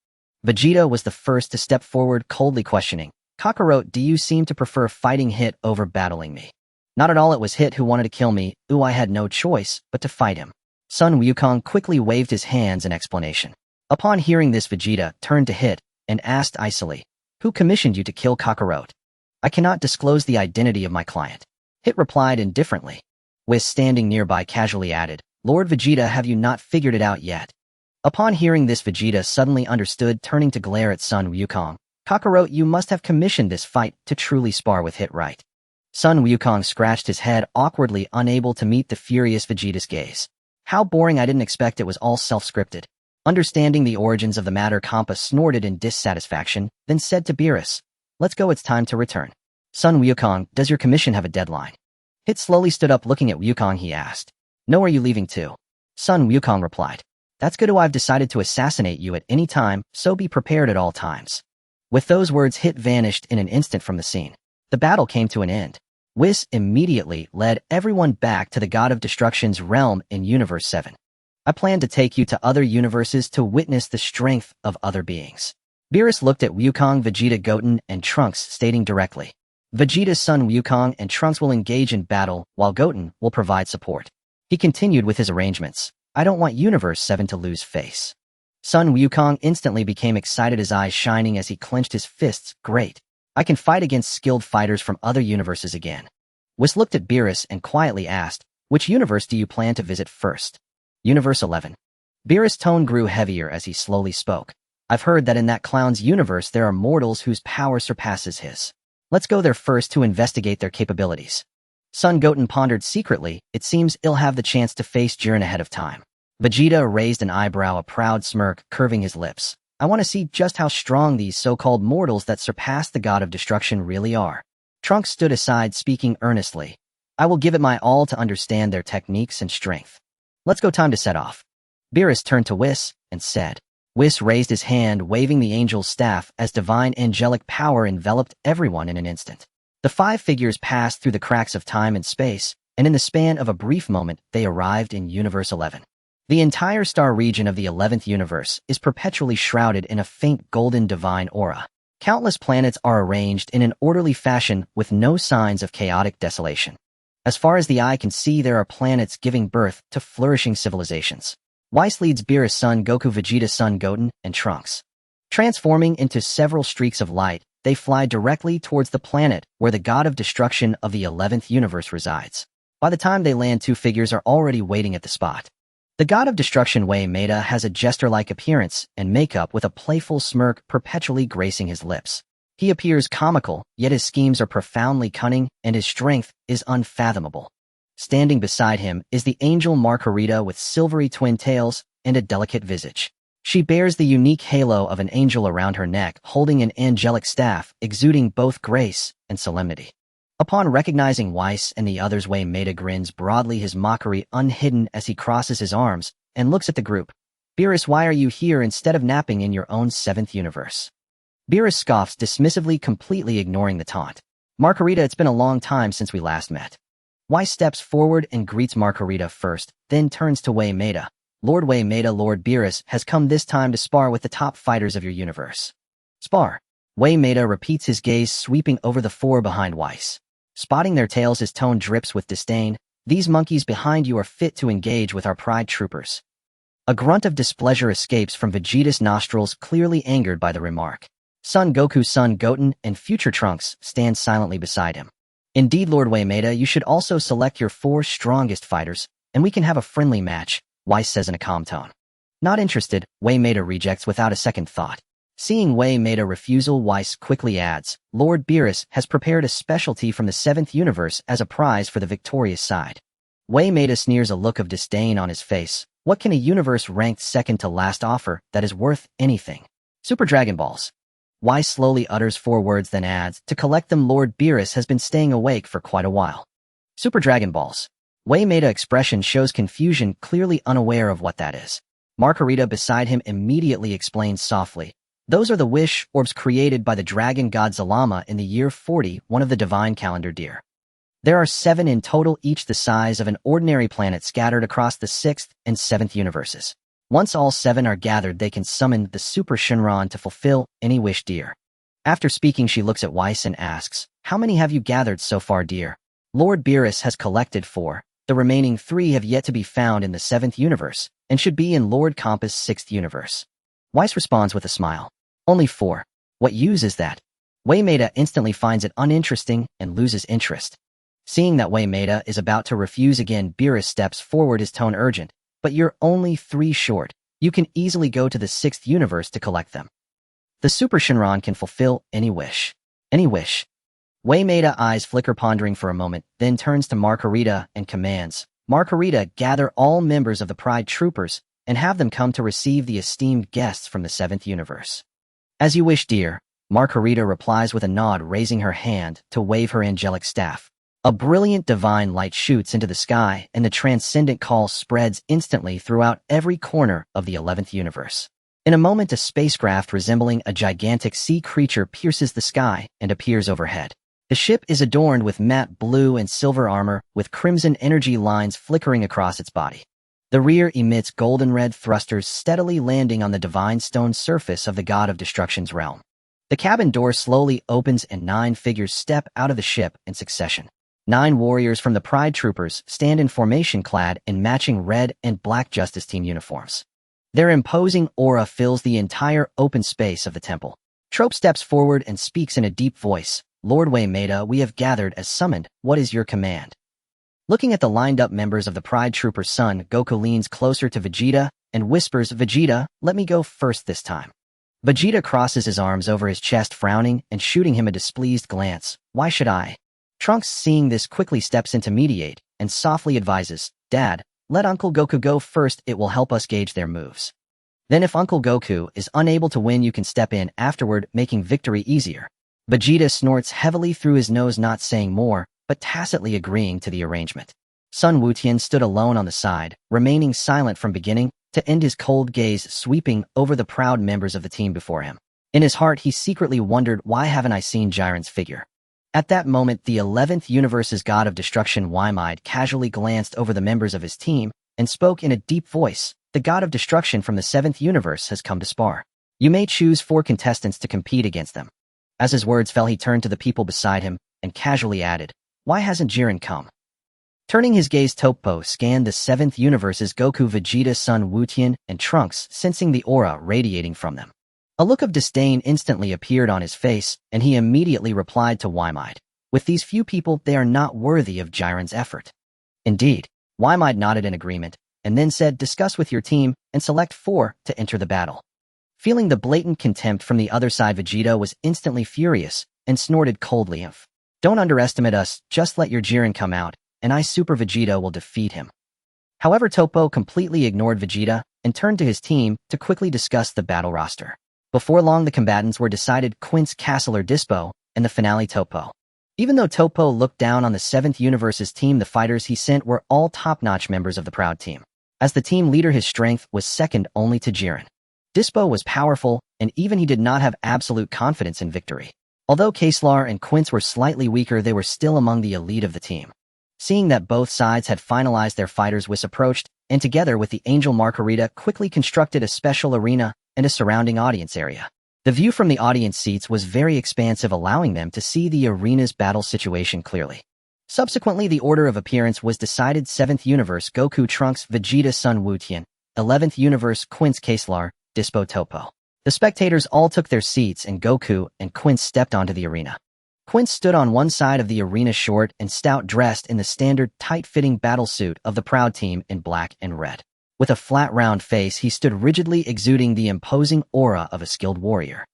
Vegeta was the first to step forward, coldly questioning, "Kakarot, do you seem to prefer fighting Hit over battling me?" "Not at all, it was Hit who wanted to kill me. I had no choice but to fight him." Sun Wukong quickly waved his hands in explanation. Upon hearing this, Vegeta turned to Hit and asked icily, "Who commissioned you to kill Kakarot?" "I cannot disclose the identity of my client," Hit replied indifferently. Whis, standing nearby, casually added, "Lord Vegeta, have you not figured it out yet?" Upon hearing this, Vegeta suddenly understood, turning to glare at Sun Wukong. "Kakarot, you must have commissioned this fight to truly spar with Hit, right?" Sun Wukong scratched his head awkwardly, unable to meet the furious Vegeta's gaze. "How boring, I didn't expect it was all self-scripted." Understanding the origins of the matter, Kampa snorted in dissatisfaction, then said to Beerus, "Let's go, it's time to return." "Sun Wukong, does your commission have a deadline?" Hit slowly stood up, looking at Wukong. He asked, "No, are you leaving too?" Sun Wukong replied, "That's good. I've decided to assassinate you at any time, so be prepared at all times." With those words, Hit vanished in an instant from the scene. The battle came to an end. Whis immediately led everyone back to the God of Destruction's realm in Universe 7. "I plan to take you to other universes to witness the strength of other beings." Beerus looked at Wukong, Vegeta, Goten, and Trunks, stating directly, "Vegeta's son Wukong and Trunks will engage in battle, while Goten will provide support." He continued with his arrangements. "I don't want Universe 7 to lose face." Sun Wukong instantly became excited, his eyes shining as he clenched his fists. "Great. I can fight against skilled fighters from other universes again." Whis looked at Beerus and quietly asked, "Which universe do you plan to visit first?" "Universe 11. Beerus' tone grew heavier as he slowly spoke. "I've heard that in that clown's universe there are mortals whose power surpasses his. Let's go there first to investigate their capabilities." Son Goten pondered secretly. "It seems he'll have the chance to face Jiren ahead of time." Vegeta raised an eyebrow, a proud smirk curving his lips. "I want to see just how strong these so-called mortals that surpass the God of Destruction really are." Trunks stood aside, speaking earnestly. "I will give it my all to understand their techniques and strength. Let's go, time to set off." Beerus turned to Whis and said. Whis raised his hand, waving the angel's staff as divine angelic power enveloped everyone in an instant. The five figures passed through the cracks of time and space, and in the span of a brief moment, they arrived in Universe 11. The entire star region of the 11th universe is perpetually shrouded in a faint golden divine aura. Countless planets are arranged in an orderly fashion with no signs of chaotic desolation. As far as the eye can see, there are planets giving birth to flourishing civilizations. Whis leads Beerus' son Goku, Vegeta's son Goten, and Trunks. Transforming into several streaks of light, they fly directly towards the planet where the God of Destruction of the 11th universe resides. By the time they land, two figures are already waiting at the spot. The God of Destruction, Wei Meta, has a jester-like appearance and makeup with a playful smirk perpetually gracing his lips. He appears comical, yet his schemes are profoundly cunning and his strength is unfathomable. Standing beside him is the angel Margarita with silvery twin tails and a delicate visage. She bears the unique halo of an angel around her neck, holding an angelic staff, exuding both grace and solemnity. Upon recognizing Whis and the others, Wei Meta grins broadly, his mockery unhidden as he crosses his arms and looks at the group. "Beerus, why are you here instead of napping in your own 7th universe?" Beerus scoffs dismissively, completely ignoring the taunt. "Margarita, it's been a long time since we last met." Whis steps forward and greets Margarita first, then turns to Wei Meta. "Lord Wei Meta, Lord Beerus has come this time to spar with the top fighters of your universe." "Spar?" Wei Meta repeats, his gaze sweeping over the four behind Whis. Spotting their tails, his tone drips with disdain. "These monkeys behind you are fit to engage with our pride troopers." A grunt of displeasure escapes from Vegeta's nostrils, clearly angered by the remark. Son Goku, son Goten, and future Trunks stand silently beside him. "Indeed, Lord Wei Meta, you should also select your 4 strongest fighters, and we can have a friendly match," Whis says in a calm tone. "Not interested," Wei Meta rejects without a second thought. Seeing Wei Meta's refusal, Whis quickly adds, "Lord Beerus has prepared a specialty from the 7th universe as a prize for the victorious side." Wei Meta sneers, a look of disdain on his face. "What can a universe ranked second to last offer that is worth anything?" "Super Dragon Balls." Whis slowly utters 4 words, then adds, "To collect them, Lord Beerus has been staying awake for quite a while." Super Dragon Balls. Wei Meta's expression shows confusion, clearly unaware of what that is. Margarita beside him immediately explains softly, "Those are the wish orbs created by the dragon god Zalama in the year 40, one of the divine calendar deer. There are 7 in total, each the size of an ordinary planet, scattered across the 6th and 7th universes. Once all 7 are gathered, they can summon the Super Shinran to fulfill any wish, dear." After speaking, she looks at Whis and asks, "How many have you gathered so far, dear?" "Lord Beerus has collected 4. The remaining 3 have yet to be found in the 7th universe, and should be in Lord Kampa's 6th universe." Weiss responds with a smile. Only 4. What use is that? Waymeda instantly finds it uninteresting and loses interest. Seeing that Waymeda is about to refuse again, Beerus steps forward, his tone urgent. But you're only 3 short. You can easily go to the 6th universe to collect them. The Super Shinran can fulfill any wish. Any wish. Waymeda eyes flicker, pondering for a moment, then turns to Margarita and commands, Margarita, gather all members of the Pride Troopers and have them come to receive the esteemed guests from the 7th universe. As you wish, dear, Margarita replies with a nod, raising her hand to wave her angelic staff. A brilliant divine light shoots into the sky, and the transcendent call spreads instantly throughout every corner of the 11th universe. In a moment, a spacecraft resembling a gigantic sea creature pierces the sky and appears overhead. The ship is adorned with matte blue and silver armor, with crimson energy lines flickering across its body. The rear emits golden red thrusters, steadily landing on the divine stone surface of the god of destruction's realm. The cabin door slowly opens and 9 figures step out of the ship in succession. 9 warriors from the Pride Troopers stand in formation, clad in matching red and black Justice Team uniforms. Their imposing aura fills the entire open space of the temple. Trope steps forward and speaks in a deep voice. Lord Waymeda, we have gathered as summoned. What is your command? Looking at the lined-up members of the Pride Trooper's son, Goku leans closer to Vegeta and whispers, Vegeta, let me go first this time. Vegeta crosses his arms over his chest, frowning and shooting him a displeased glance. Why should I? Trunks, seeing this, quickly steps in to mediate and softly advises, Dad, let Uncle Goku go first, it will help us gauge their moves. Then if Uncle Goku is unable to win, you can step in afterward, making victory easier. Vegeta snorts heavily through his nose, not saying more, but tacitly agreeing to the arrangement. Sun Wutian stood alone on the side, remaining silent from beginning to end, his cold gaze sweeping over the proud members of the team before him. In his heart, he secretly wondered, why haven't I seen Jiren's figure? At that moment, the 11th universe's god of destruction, Waymeda, casually glanced over the members of his team and spoke in a deep voice. The god of destruction from the 7th universe has come to spar. You may choose 4 contestants to compete against them. As his words fell, he turned to the people beside him and casually added, why hasn't Jiren come? Turning his gaze, Topo scanned the 7th universe's Goku, Vegeta, Sun Wutian, and Trunks, sensing the aura radiating from them. A look of disdain instantly appeared on his face, and he immediately replied to Waymeda, with these few people, they are not worthy of Jiren's effort. Indeed, Waymeda nodded in agreement, and then said, discuss with your team and select 4 to enter the battle. Feeling the blatant contempt from the other side, Vegeta was instantly furious and snorted coldly of, don't underestimate us, just let your Jiren come out, and I, Super Vegeta, will defeat him. However, Topo completely ignored Vegeta and turned to his team to quickly discuss the battle roster. Before long, the combatants were decided: Quince, Castler, Dispo, and the finale, Topo. Even though Topo looked down on the 7th universe's team, the fighters he sent were all top-notch members of the Proud Team. As the team leader, his strength was second only to Jiren. Dispo was powerful, and even he did not have absolute confidence in victory. Although Castler and Quince were slightly weaker, they were still among the elite of the team. Seeing that both sides had finalized their fighters, Whis approached, and together with the Angel Margarita quickly constructed a special arena and a surrounding audience area. The view from the audience seats was very expansive, allowing them to see the arena's battle situation clearly. Subsequently, the order of appearance was decided: 7th universe, Goku, Trunks, Vegeta, Sun Wutian; 11th universe, Quince, Castler, Dispo, Topo. The spectators all took their seats, and Goku and Quince stepped onto the arena. Quince stood on one side of the arena, short and stout, dressed in the standard tight-fitting battle suit of the Proud Team in black and red. With a flat, round face, he stood rigidly, exuding the imposing aura of a skilled warrior.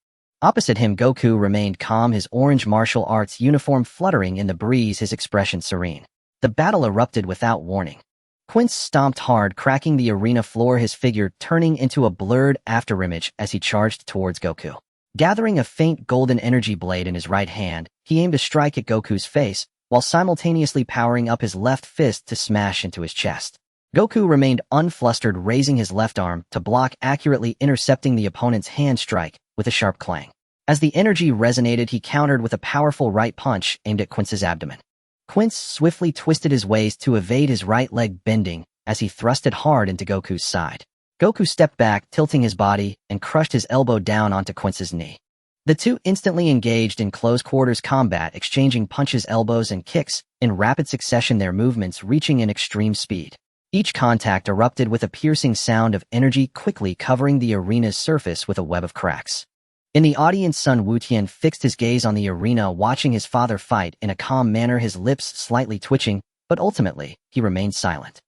Opposite him, Goku remained calm, his orange martial arts uniform fluttering in the breeze, his expression serene. The battle erupted without warning. Quince stomped hard, cracking the arena floor, his figure turning into a blurred afterimage as he charged towards Goku. Gathering a faint golden energy blade in his right hand, he aimed a strike at Goku's face, while simultaneously powering up his left fist to smash into his chest. Goku remained unflustered, raising his left arm to block, accurately intercepting the opponent's hand strike with a sharp clang. As the energy resonated, he countered with a powerful right punch aimed at Quince's abdomen. Quince swiftly twisted his waist to evade his right leg bending as he thrusted hard into Goku's side. Goku stepped back, tilting his body, and crushed his elbow down onto Quince's knee. The two instantly engaged in close-quarters combat, exchanging punches, elbows, and kicks in rapid succession, their movements reaching an extreme speed. Each contact erupted with a piercing sound of energy, quickly covering the arena's surface with a web of cracks. In the audience, Sun Wutian fixed his gaze on the arena, watching his father fight in a calm manner, his lips slightly twitching, but ultimately, he remained silent.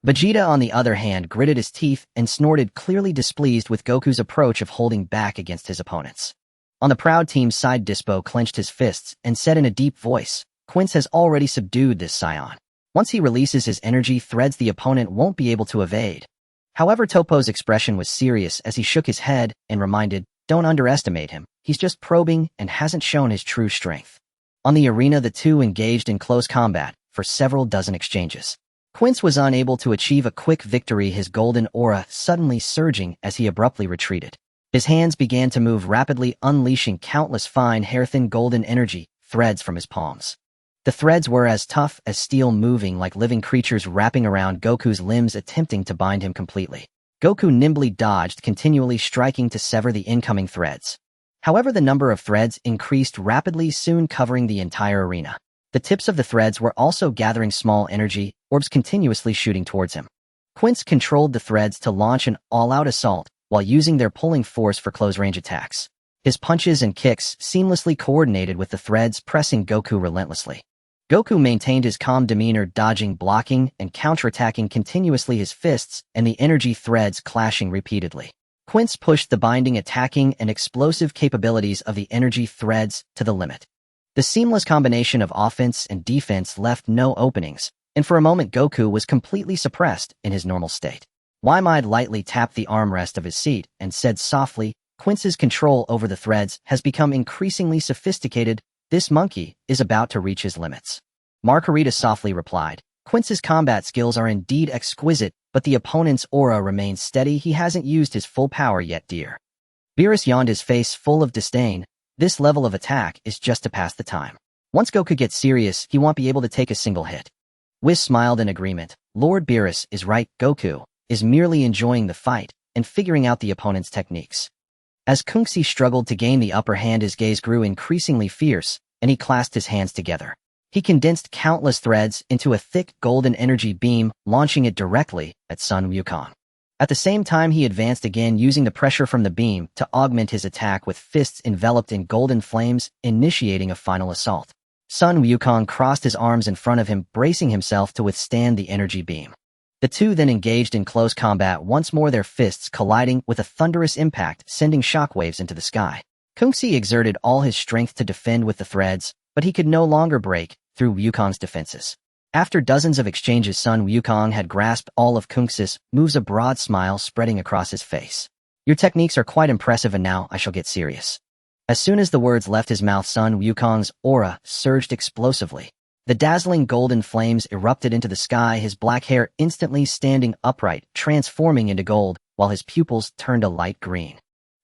Vegeta, on the other hand, gritted his teeth and snorted, clearly displeased with Goku's approach of holding back against his opponents. On the proud team's side, Dispo clenched his fists and said in a deep voice, "Quince has already subdued this Saiyan. Once he releases his energy threads, the opponent won't be able to evade." However, Topo's expression was serious as he shook his head and reminded, "Don't underestimate him. He's just probing and hasn't shown his true strength." On the arena, the two engaged in close combat for several dozen exchanges. Quince was unable to achieve a quick victory, his golden aura suddenly surging as he abruptly retreated. His hands began to move rapidly, unleashing countless fine, hair-thin golden energy threads from his palms. The threads were as tough as steel, moving like living creatures, wrapping around Goku's limbs, attempting to bind him completely. Goku nimbly dodged, continually striking to sever the incoming threads. However, the number of threads increased rapidly, soon covering the entire arena. The tips of the threads were also gathering small energy orbs, continuously shooting towards him. Quince controlled the threads to launch an all-out assault while using their pulling force for close-range attacks. His punches and kicks seamlessly coordinated with the threads, pressing Goku relentlessly. Goku maintained his calm demeanor, dodging, blocking, and counterattacking continuously, his fists and the energy threads clashing repeatedly. Quince pushed the binding, attacking, and explosive capabilities of the energy threads to the limit. The seamless combination of offense and defense left no openings, and for a moment Goku was completely suppressed in his normal state. Wymide lightly tapped the armrest of his seat and said softly, "Quince's control over the threads has become increasingly sophisticated. This monkey is about to reach his limits." Margarita softly replied, "Quince's combat skills are indeed exquisite, but the opponent's aura remains steady. He hasn't used his full power yet, dear." Beerus yawned, his face full of disdain. "This level of attack is just to pass the time. Once Goku gets serious, he won't be able to take a single hit." Whis smiled in agreement. "Lord Beerus is right. Goku is merely enjoying the fight and figuring out the opponent's techniques." As Kungsi struggled to gain the upper hand, his gaze grew increasingly fierce, and he clasped his hands together. He condensed countless threads into a thick golden energy beam, launching it directly at Sun Wukong. At the same time, he advanced again, using the pressure from the beam to augment his attack with fists enveloped in golden flames, initiating a final assault. Sun Wukong crossed his arms in front of him, bracing himself to withstand the energy beam. The two then engaged in close combat once more, their fists colliding with a thunderous impact, sending shockwaves into the sky. Kungsi exerted all his strength to defend with the threads, but he could no longer break through Wukong's defenses. After dozens of exchanges, Sun Wukong had grasped all of Kungsi's moves, a broad smile spreading across his face. "Your techniques are quite impressive, and now I shall get serious." As soon as the words left his mouth, Sun Wukong's aura surged explosively. The dazzling golden flames erupted into the sky, his black hair instantly standing upright, transforming into gold, while his pupils turned a light green.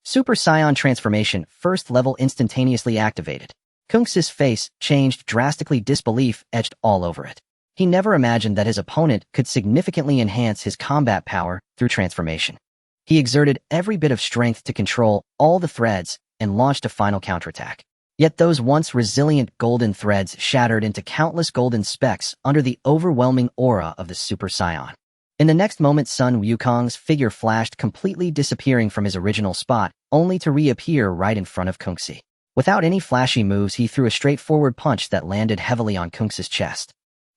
Super Saiyan transformation, first level, instantaneously activated. Kungsi's face changed drastically, disbelief etched all over it. He never imagined that his opponent could significantly enhance his combat power through transformation. He exerted every bit of strength to control all the threads and launched a final counterattack. Yet those once resilient golden threads shattered into countless golden specks under the overwhelming aura of the Super Saiyan. In the next moment, Sun Wukong's figure flashed, completely disappearing from his original spot, only to reappear right in front of Kungsi. Without any flashy moves, he threw a straightforward punch that landed heavily on Kungsi's chest.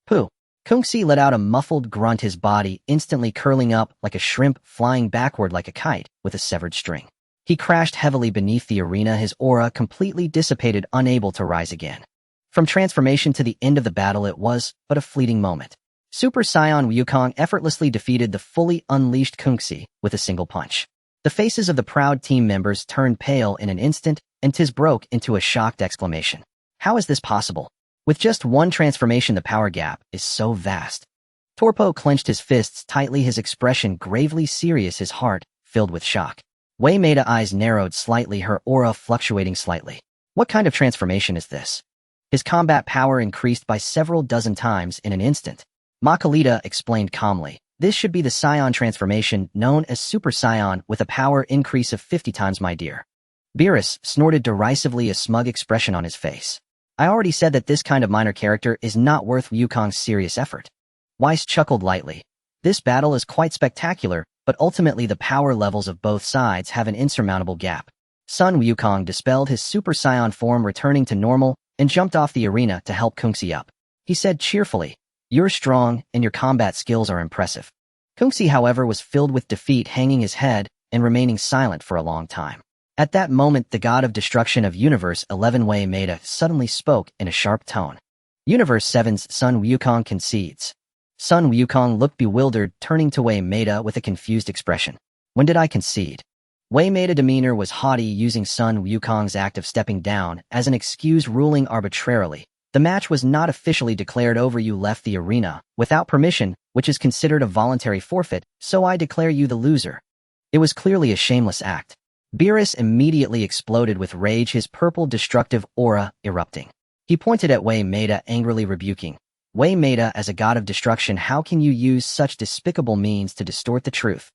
"Pooh!" Kungsi let out a muffled grunt, his body instantly curling up like a shrimp, flying backward like a kite with a severed string. He crashed heavily beneath the arena, his aura completely dissipated, unable to rise again. From transformation to the end of the battle, it was but a fleeting moment. Super Saiyan Wukong effortlessly defeated the fully unleashed Kungsi with a single punch. The faces of the proud team members turned pale in an instant, and Tiz broke into a shocked exclamation. How is this possible? With just one transformation, the power gap is so vast. Torpo clenched his fists tightly, his expression gravely serious, his heart filled with shock. Wei Meida's eyes narrowed slightly, her aura fluctuating slightly. What kind of transformation is this? His combat power increased by several dozen times in an instant. Makalita explained calmly. This should be the Saiyan transformation known as Super Saiyan, with a power increase of 50 times, my dear. Beerus snorted derisively, a smug expression on his face. I already said that this kind of minor character is not worth Wukong's serious effort. Weiss chuckled lightly. This battle is quite spectacular, but ultimately the power levels of both sides have an insurmountable gap. Sun Wukong dispelled his Super Saiyan form, returning to normal, and jumped off the arena to help Kungsi up. He said cheerfully, "You're strong, and your combat skills are impressive." Kungsi, however, was filled with defeat, hanging his head and remaining silent for a long time. At that moment, the god of destruction of Universe 11 Wei Meta suddenly spoke in a sharp tone. Universe 7's Sun Wukong concedes. Sun Wukong looked bewildered, turning to Wei Meta with a confused expression. "When did I concede?" Wei Meta's demeanor was haughty, using Sun Wukong's act of stepping down as an excuse, ruling arbitrarily. "The match was not officially declared over. You left the arena without permission, which is considered a voluntary forfeit, so I declare you the loser." It was clearly a shameless act. Beerus immediately exploded with rage, his purple destructive aura erupting. He pointed at Wei Meta, angrily rebuking, "Wei Meta, as a god of destruction, how can you use such despicable means to distort the truth?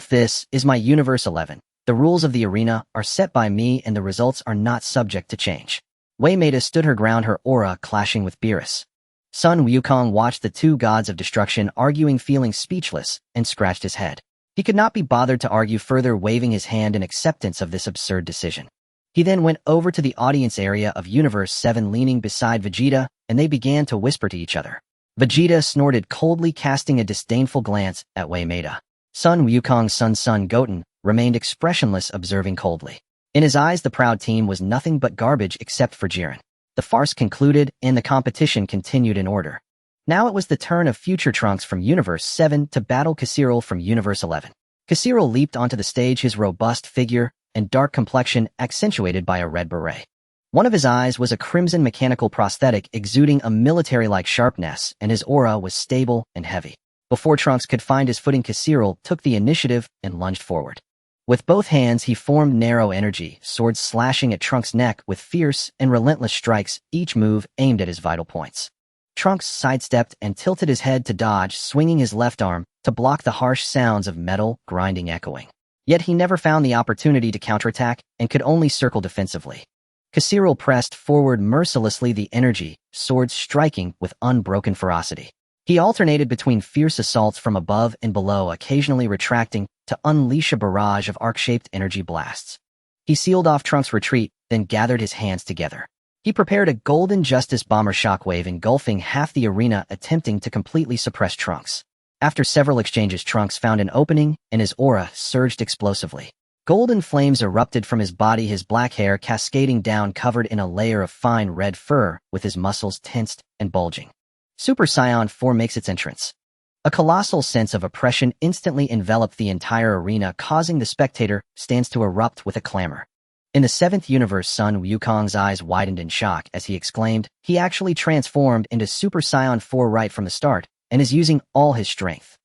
This is my Universe 11. The rules of the arena are set by me, and the results are not subject to change." Wei Meta stood her ground, her aura clashing with Beerus. Sun Wukong watched the two gods of destruction arguing, feeling speechless, and scratched his head. He could not be bothered to argue further, waving his hand in acceptance of this absurd decision. He then went over to the audience area of Universe 7, leaning beside Vegeta, and they began to whisper to each other. Vegeta snorted coldly, casting a disdainful glance at Wei Meta. Sun Wukong's son Goten remained expressionless, observing coldly. In his eyes, the proud team was nothing but garbage except for Jiren. The farce concluded, and the competition continued in order. Now it was the turn of future Trunks from Universe 7 to battle Kasiril from Universe 11. Kasiril leaped onto the stage, his robust figure and dark complexion accentuated by a red beret. One of his eyes was a crimson mechanical prosthetic exuding a military-like sharpness, and his aura was stable and heavy. Before Trunks could find his footing, Kasiril took the initiative and lunged forward. With both hands, he formed narrow energy swords, slashing at Trunks' neck with fierce and relentless strikes, each move aimed at his vital points. Trunks sidestepped and tilted his head to dodge, swinging his left arm to block the harsh sounds of metal grinding echoing. Yet he never found the opportunity to counterattack and could only circle defensively. Kasiril pressed forward mercilessly, the energy swords striking with unbroken ferocity. He alternated between fierce assaults from above and below, occasionally retracting to unleash a barrage of arc-shaped energy blasts. He sealed off Trunks' retreat, then gathered his hands together. He prepared a golden justice bomber shockwave, engulfing half the arena, attempting to completely suppress Trunks. After several exchanges, Trunks found an opening, and his aura surged explosively. Golden flames erupted from his body, his black hair cascading down, covered in a layer of fine red fur, with his muscles tensed and bulging. Super Saiyan 4 makes its entrance. A colossal sense of oppression instantly enveloped the entire arena, causing the spectator stands to erupt with a clamor. In the 7th universe, Sun Wukong's eyes widened in shock as he exclaimed, "He actually transformed into Super Saiyan 4 right from the start, and is using all his strength."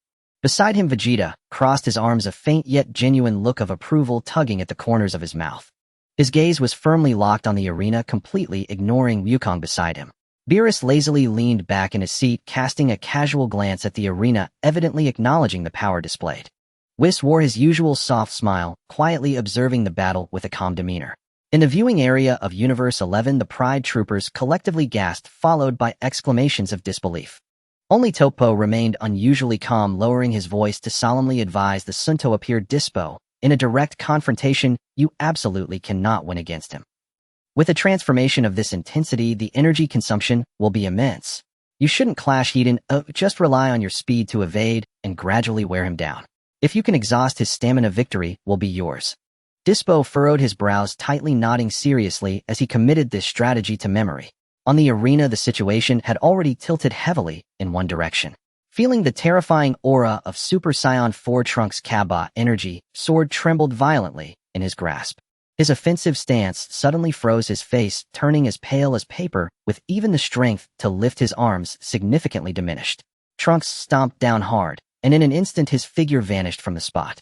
Beside him, Vegeta crossed his arms, a faint yet genuine look of approval tugging at the corners of his mouth. His gaze was firmly locked on the arena, completely ignoring Wukong beside him. Beerus lazily leaned back in his seat, casting a casual glance at the arena, evidently acknowledging the power displayed. Whis wore his usual soft smile, quietly observing the battle with a calm demeanor. In the viewing area of Universe 11, the Pride troopers collectively gasped, followed by exclamations of disbelief. Only Topo remained unusually calm, lowering his voice to solemnly advise the Sunto appeared dispo. "In a direct confrontation, you absolutely cannot win against him. With a transformation of this intensity, the energy consumption will be immense. You shouldn't clash Eden, just rely on your speed to evade and gradually wear him down. If you can exhaust his stamina, victory will be yours." Dispo furrowed his brows, tightly nodding seriously as he committed this strategy to memory. On the arena, the situation had already tilted heavily in one direction. Feeling the terrifying aura of Super Saiyan 4, Trunks' Kaba energy sword trembled violently in his grasp. His offensive stance suddenly froze, his face turning as pale as paper, with even the strength to lift his arms significantly diminished. Trunks stomped down hard, and in an instant his figure vanished from the spot.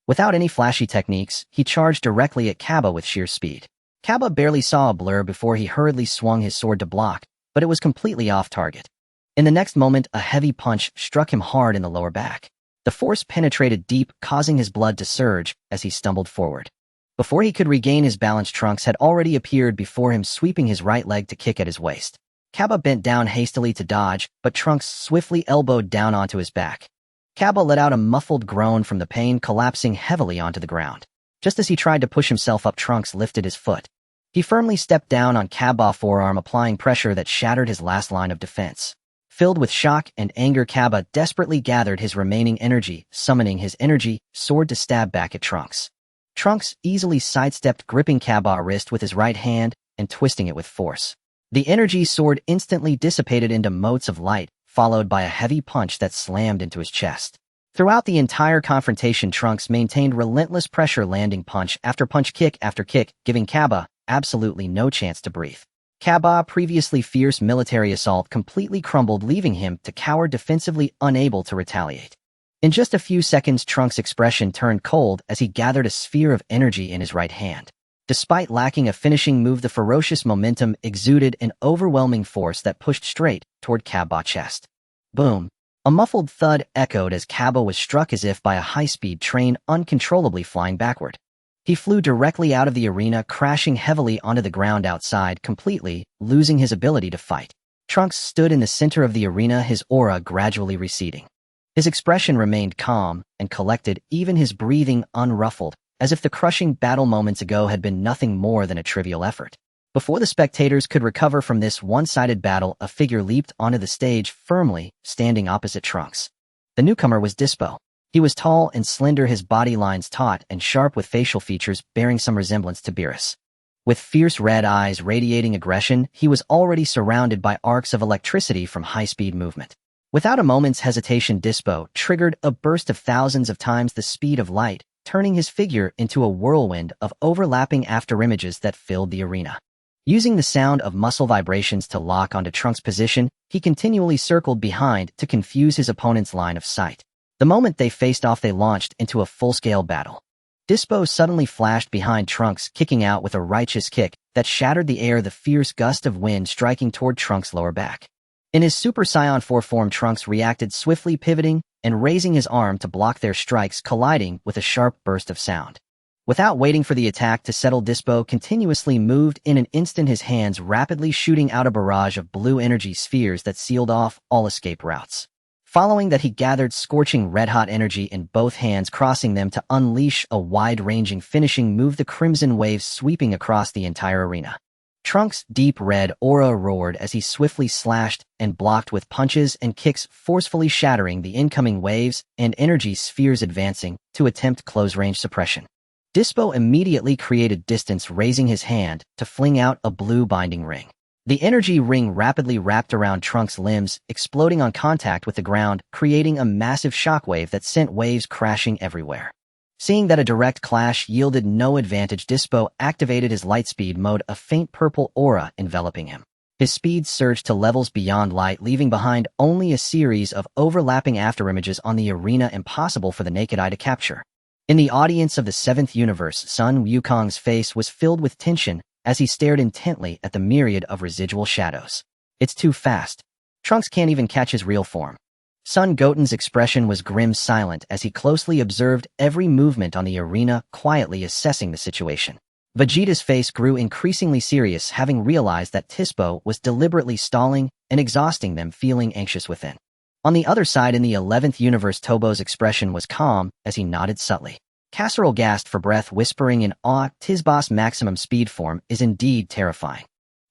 Without any flashy techniques, he charged directly at Kaba with sheer speed. Kaba barely saw a blur before he hurriedly swung his sword to block, but it was completely off target. In the next moment, a heavy punch struck him hard in the lower back. The force penetrated deep, causing his blood to surge as he stumbled forward. Before he could regain his balance, Trunks had already appeared before him, sweeping his right leg to kick at his waist. Kaba bent down hastily to dodge, but Trunks swiftly elbowed down onto his back. Cabba let out a muffled groan from the pain, collapsing heavily onto the ground. Just as he tried to push himself up, Trunks lifted his foot. He firmly stepped down on Cabba's forearm, applying pressure that shattered his last line of defense. Filled with shock and anger, Cabba desperately gathered his remaining energy, summoning his energy sword to stab back at Trunks. Trunks easily sidestepped, gripping Cabba's wrist with his right hand and twisting it with force. The energy sword instantly dissipated into motes of light, followed by a heavy punch that slammed into his chest. Throughout the entire confrontation, Trunks maintained relentless pressure, landing punch after punch, kick after kick, giving Cabba absolutely no chance to breathe. Cabba's previously fierce military assault completely crumbled, leaving him to cower defensively, unable to retaliate. In just a few seconds, Trunks' expression turned cold as he gathered a sphere of energy in his right hand. Despite lacking a finishing move, the ferocious momentum exuded an overwhelming force that pushed straight toward Cabba's chest. Boom! A muffled thud echoed as Cabba was struck as if by a high-speed train, uncontrollably flying backward. He flew directly out of the arena, crashing heavily onto the ground outside, completely losing his ability to fight. Trunks stood in the center of the arena, his aura gradually receding. His expression remained calm and collected, even his breathing unruffled, as if the crushing battle moments ago had been nothing more than a trivial effort. Before the spectators could recover from this one-sided battle, a figure leaped onto the stage, firmly standing opposite Trunks. The newcomer was Dispo. He was tall and slender, his body lines taut and sharp, with facial features bearing some resemblance to Beerus. With fierce red eyes radiating aggression, he was already surrounded by arcs of electricity from high-speed movement. Without a moment's hesitation, Dispo triggered a burst of thousands of times the speed of light, turning his figure into a whirlwind of overlapping afterimages that filled the arena. Using the sound of muscle vibrations to lock onto Trunks' position, he continually circled behind to confuse his opponent's line of sight. The moment they faced off, they launched into a full-scale battle. Dispo suddenly flashed behind Trunks, kicking out with a righteous kick that shattered the air, the fierce gust of wind striking toward Trunks' lower back. In his Super Saiyan 4 form, Trunks reacted swiftly, pivoting and raising his arm to block their strikes, colliding with a sharp burst of sound. Without waiting for the attack to settle, Dispo continuously moved in an instant, his hands rapidly shooting out a barrage of blue energy spheres that sealed off all escape routes. Following that, he gathered scorching red-hot energy in both hands, crossing them to unleash a wide-ranging finishing move, the crimson waves sweeping across the entire arena. Trunks' deep red aura roared as he swiftly slashed and blocked with punches and kicks, forcefully shattering the incoming waves and energy spheres, advancing to attempt close-range suppression. Dispo immediately created distance, raising his hand to fling out a blue binding ring. The energy ring rapidly wrapped around Trunks' limbs, exploding on contact with the ground, creating a massive shockwave that sent waves crashing everywhere. Seeing that a direct clash yielded no advantage, Dispo activated his lightspeed mode, a faint purple aura enveloping him. His speed surged to levels beyond light, leaving behind only a series of overlapping afterimages on the arena, impossible for the naked eye to capture. In the audience of the 7th universe, Sun Wukong's face was filled with tension as he stared intently at the myriad of residual shadows. It's too fast. Trunks can't even catch his real form. Son Goten's expression was grim, silent as he closely observed every movement on the arena, quietly assessing the situation. Vegeta's face grew increasingly serious, having realized that Dispo was deliberately stalling and exhausting them, feeling anxious within. On the other side, in the 11th universe, Tobo's expression was calm as he nodded subtly. Casserole gasped for breath, whispering in awe, "Tisbo's maximum speed form is indeed terrifying."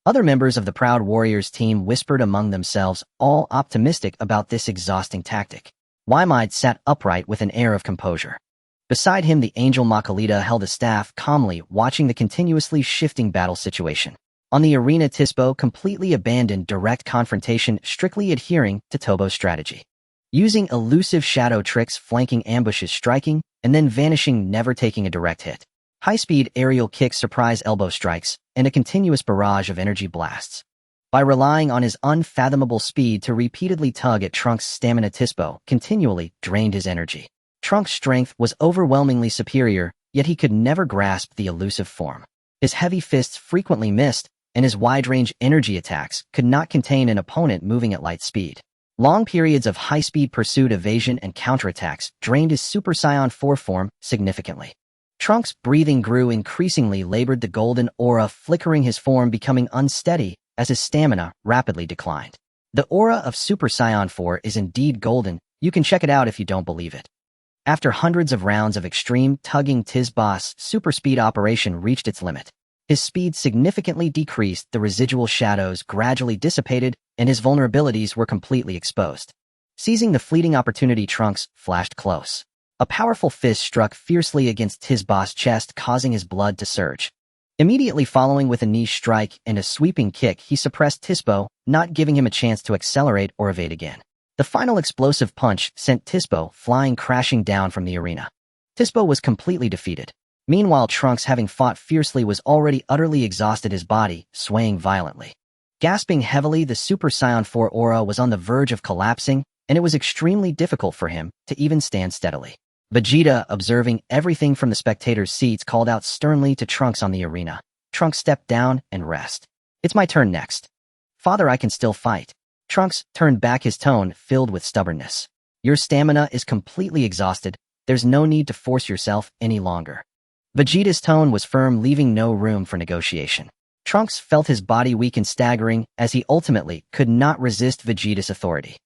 Other members of the Proud Warriors team whispered among themselves, all optimistic about this exhausting tactic. Wymide sat upright with an air of composure. Beside him, the Angel Makalita held a staff, calmly watching the continuously shifting battle situation. On the arena, Dispo completely abandoned direct confrontation, strictly adhering to Tobo's strategy. Using elusive shadow tricks, flanking ambushes, striking, and then vanishing, never taking a direct hit. High-speed aerial kicks, surprise elbow strikes, and a continuous barrage of energy blasts. By relying on his unfathomable speed to repeatedly tug at Trunks' stamina, Dispo continually drained his energy. Trunks' strength was overwhelmingly superior, yet he could never grasp the elusive form. His heavy fists frequently missed, and his wide-range energy attacks could not contain an opponent moving at light speed. Long periods of high-speed pursuit, evasion, and counterattacks drained his Super Saiyan 4 form significantly. Trunks' breathing grew increasingly labored, the golden aura flickering his form, becoming unsteady as his stamina rapidly declined. The aura of Super Saiyan 4 is indeed golden, You can check it out if you don't believe it. After hundreds of rounds of extreme tugging, Boss super speed operation reached its limit. His speed significantly decreased, the residual shadows gradually dissipated, and his vulnerabilities were completely exposed. Seizing the fleeting opportunity, Trunks flashed close. A powerful fist struck fiercely against Boss' chest, causing his blood to surge. Immediately following with a knee strike and a sweeping kick, he suppressed Tispo, not giving him a chance to accelerate or evade again. The final explosive punch sent Tispo flying crashing down from the arena. Tispo was completely defeated. Meanwhile, Trunks, having fought fiercely, was already utterly exhausted, his body swaying violently. Gasping heavily, the Super Saiyan 4 aura was on the verge of collapsing, and it was extremely difficult for him to even stand steadily. Vegeta, observing everything from the spectators' seats, called out sternly to Trunks on the arena. Trunks stepped down and rest. It's my turn next. Father, I can still fight. Trunks turned back, his tone filled with stubbornness. Your stamina is completely exhausted. There's no need to force yourself any longer. Vegeta's tone was firm, leaving no room for negotiation. Trunks felt his body weak and staggering as he ultimately could not resist Vegeta's authority.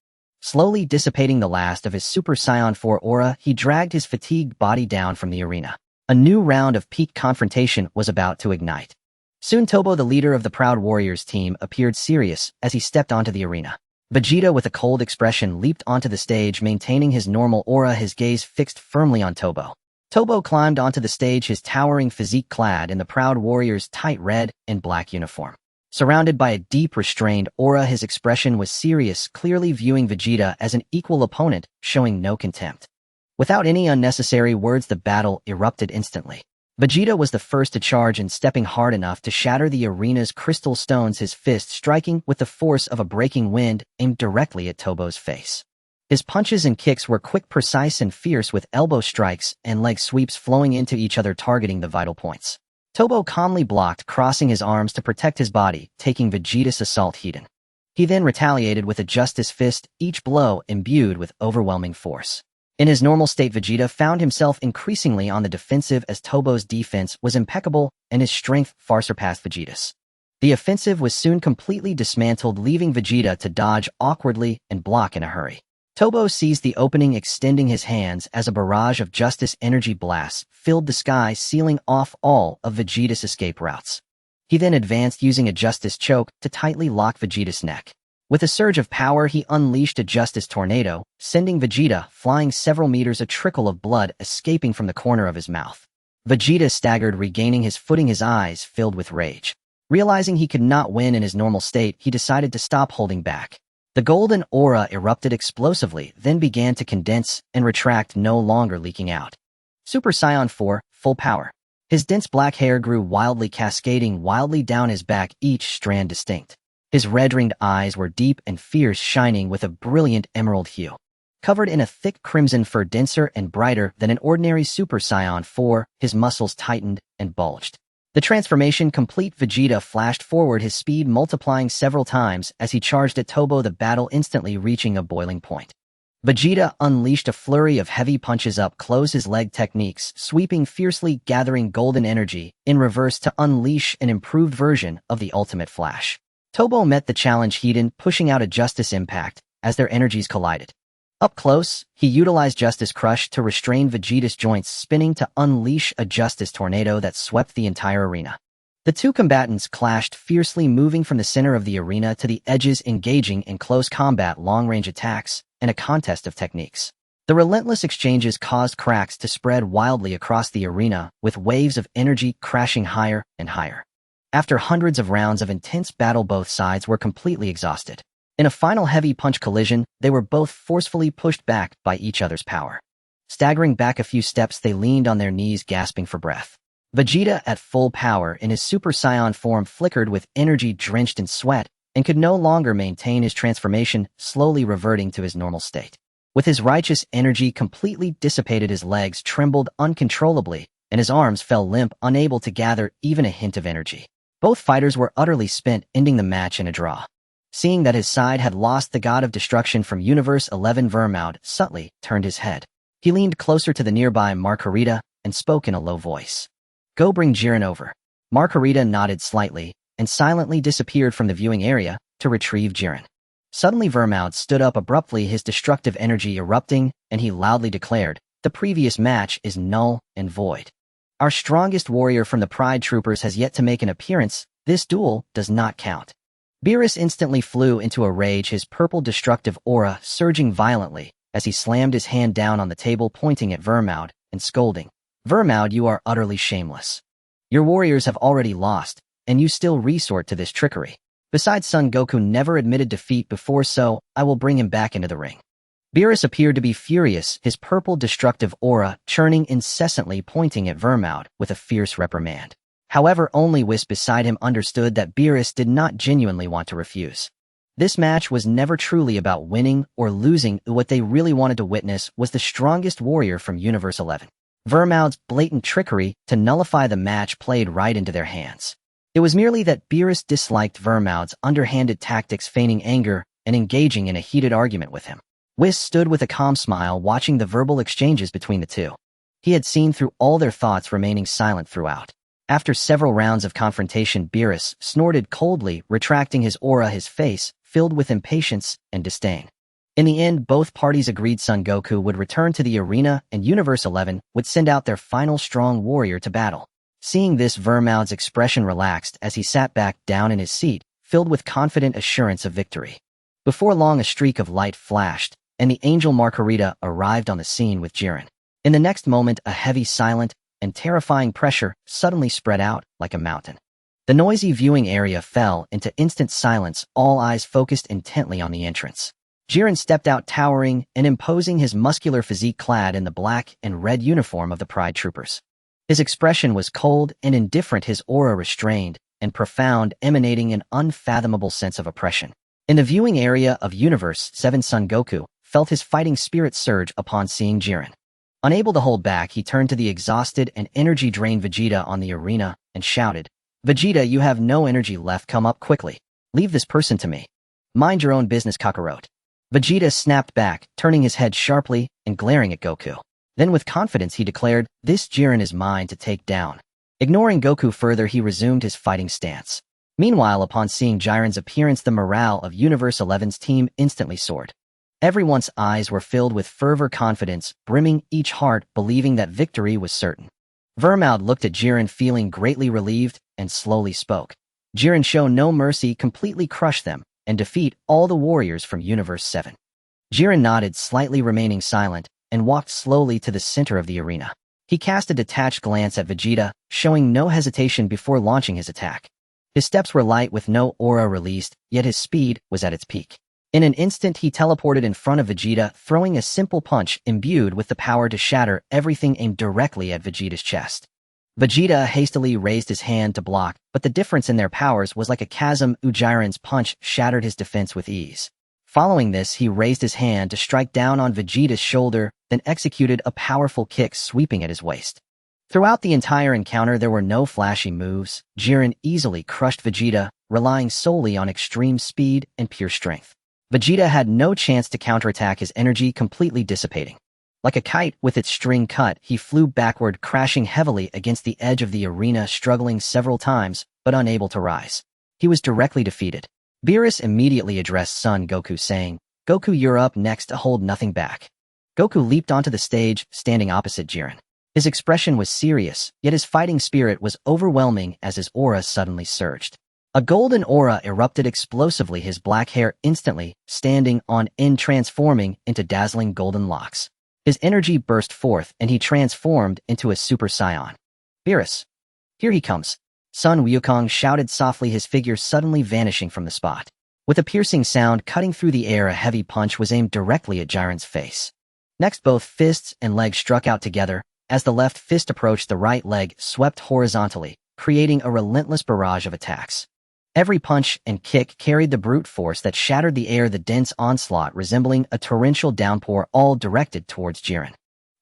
Slowly dissipating the last of his Super Saiyan 4 aura, he dragged his fatigued body down from the arena. A new round of peak confrontation was about to ignite. Soon Tobo, the leader of the Proud Warriors team, appeared serious as he stepped onto the arena. Vegeta, with a cold expression, leaped onto the stage, maintaining his normal aura, his gaze fixed firmly on Tobo. Tobo climbed onto the stage, his towering physique clad in the Proud Warriors' tight red and black uniform. Surrounded by a deep, restrained aura, his expression was serious, clearly viewing Vegeta as an equal opponent, showing no contempt. Without any unnecessary words, the battle erupted instantly. Vegeta was the first to charge, and stepping hard enough to shatter the arena's crystal stones, his fist striking with the force of a breaking wind, aimed directly at Tobo's face. His punches and kicks were quick, precise, and fierce, with elbow strikes and leg sweeps flowing into each other, targeting the vital points. Tobo calmly blocked, crossing his arms to protect his body, taking Vegeta's assault hidden. He then retaliated with a Justice Fist, each blow imbued with overwhelming force. In his normal state, Vegeta found himself increasingly on the defensive as Tobo's defense was impeccable and his strength far surpassed Vegeta's. The offensive was soon completely dismantled, leaving Vegeta to dodge awkwardly and block in a hurry. Tobo seized the opening, extending his hands as a barrage of Justice energy blasts filled the sky, sealing off all of Vegeta's escape routes. He then advanced, using a Justice choke to tightly lock Vegeta's neck. With a surge of power, he unleashed a Justice tornado, sending Vegeta flying several meters, a trickle of blood escaping from the corner of his mouth. Vegeta staggered, regaining his footing, his eyes filled with rage. Realizing he could not win in his normal state, he decided to stop holding back. The golden aura erupted explosively, then began to condense and retract, no longer leaking out. Super Saiyan 4, full power. His dense black hair grew wildly, cascading wildly down his back, each strand distinct. His red-ringed eyes were deep and fierce, shining with a brilliant emerald hue. Covered in a thick crimson fur, denser and brighter than an ordinary Super Saiyan 4, his muscles tightened and bulged. The transformation complete, Vegeta flashed forward, his speed multiplying several times as he charged at Tobo, the battle instantly reaching a boiling point. Vegeta unleashed a flurry of heavy punches up close, his leg techniques sweeping fiercely, gathering golden energy in reverse to unleash an improved version of the ultimate flash. Tobo met the challenge head-on, pushing out a Justice impact as their energies collided. Up close, he utilized Justice Crush to restrain Vegeta's joints, spinning to unleash a Justice tornado that swept the entire arena. The two combatants clashed fiercely, moving from the center of the arena to the edges, engaging in close combat, long-range attacks, and a contest of techniques. The relentless exchanges caused cracks to spread wildly across the arena, with waves of energy crashing higher and higher. After hundreds of rounds of intense battle, both sides were completely exhausted. In a final heavy punch collision, they were both forcefully pushed back by each other's power. Staggering back a few steps, they leaned on their knees, gasping for breath. Vegeta, at full power in his Super Saiyan form, flickered with energy drenched in sweat and could no longer maintain his transformation, slowly reverting to his normal state. With his righteous energy completely dissipated, his legs trembled uncontrollably and his arms fell limp, unable to gather even a hint of energy. Both fighters were utterly spent, ending the match in a draw. Seeing that his side had lost, the god of destruction from Universe 11 Vermoud subtly turned his head. He leaned closer to the nearby Margarita and spoke in a low voice. "Go bring Jiren over." Margarita nodded slightly and silently disappeared from the viewing area to retrieve Jiren. Suddenly Vermoud stood up abruptly, his destructive energy erupting, and he loudly declared, "The previous match is null and void. Our strongest warrior from the Pride Troopers has yet to make an appearance. This duel does not count." Beerus instantly flew into a rage, his purple destructive aura surging violently as he slammed his hand down on the table, pointing at Vermoud and scolding, "Vermoud, you are utterly shameless. Your warriors have already lost, and you still resort to this trickery. Besides, Son Goku never admitted defeat before, so I will bring him back into the ring." Beerus appeared to be furious, his purple destructive aura churning incessantly, pointing at Vermoud with a fierce reprimand. However, only Whis beside him understood that Beerus did not genuinely want to refuse. This match was never truly about winning or losing. What they really wanted to witness was the strongest warrior from Universe 11. Vermoud's blatant trickery to nullify the match played right into their hands. It was merely that Beerus disliked Vermoud's underhanded tactics, feigning anger and engaging in a heated argument with him. Whis stood with a calm smile, watching the verbal exchanges between the two. He had seen through all their thoughts, remaining silent throughout. After several rounds of confrontation, Beerus snorted coldly, retracting his aura, his face filled with impatience and disdain. In the end, both parties agreed Son Goku would return to the arena and Universe 11 would send out their final strong warrior to battle. Seeing this, Vermoud's expression relaxed as he sat back down in his seat, filled with confident assurance of victory. Before long, a streak of light flashed, and the angel Margarita arrived on the scene with Jiren. In the next moment, a heavy, silent, and terrifying pressure suddenly spread out like a mountain. The noisy viewing area fell into instant silence, all eyes focused intently on the entrance. Jiren stepped out, towering and imposing, his muscular physique clad in the black and red uniform of the Pride Troopers. His expression was cold and indifferent, his aura restrained and profound, emanating an unfathomable sense of oppression. In the viewing area of Universe 7, Son Goku felt his fighting spirit surge upon seeing Jiren. Unable to hold back, he turned to the exhausted and energy-drained Vegeta on the arena and shouted, "Vegeta, you have no energy left. Come up quickly. Leave this person to me. Mind your own business, Kakarot." Vegeta snapped back, turning his head sharply and glaring at Goku. Then with confidence he declared, "This Jiren is mine to take down." Ignoring Goku further, he resumed his fighting stance. Meanwhile, upon seeing Jiren's appearance, the morale of Universe 11's team instantly soared. Everyone's eyes were filled with fervor, confidence brimming each heart, believing that victory was certain. Vermoud looked at Jiren, feeling greatly relieved, and slowly spoke. "Jiren, show no mercy, completely crush them, and defeat all the warriors from Universe 7. Jiren nodded, slightly remaining silent, and walked slowly to the center of the arena. He cast a detached glance at Vegeta, showing no hesitation before launching his attack. His steps were light with no aura released, yet his speed was at its peak. In an instant, he teleported in front of Vegeta, throwing a simple punch imbued with the power to shatter everything aimed directly at Vegeta's chest. Vegeta hastily raised his hand to block, but the difference in their powers was like a chasm. Jiren's punch shattered his defense with ease. Following this, he raised his hand to strike down on Vegeta's shoulder, then executed a powerful kick sweeping at his waist. Throughout the entire encounter, there were no flashy moves. Jiren easily crushed Vegeta, relying solely on extreme speed and pure strength. Vegeta had no chance to counterattack, his energy completely dissipating. Like a kite with its string cut, he flew backward, crashing heavily against the edge of the arena, struggling several times, but unable to rise. He was directly defeated. Beerus immediately addressed Son Goku, saying, "Goku, you're up next, hold nothing back." Goku leaped onto the stage, standing opposite Jiren. His expression was serious, yet his fighting spirit was overwhelming as his aura suddenly surged. A golden aura erupted explosively, his black hair instantly standing on end, transforming into dazzling golden locks. His energy burst forth, and he transformed into a Super Saiyan. "Beerus, here he comes!" Sun Wukong shouted softly, his figure suddenly vanishing from the spot. With a piercing sound cutting through the air, a heavy punch was aimed directly at Jiren's face. Next, both fists and legs struck out together. As the left fist approached, the right leg swept horizontally, creating a relentless barrage of attacks. Every punch and kick carried the brute force that shattered the air, the dense onslaught resembling a torrential downpour, all directed towards Jiren.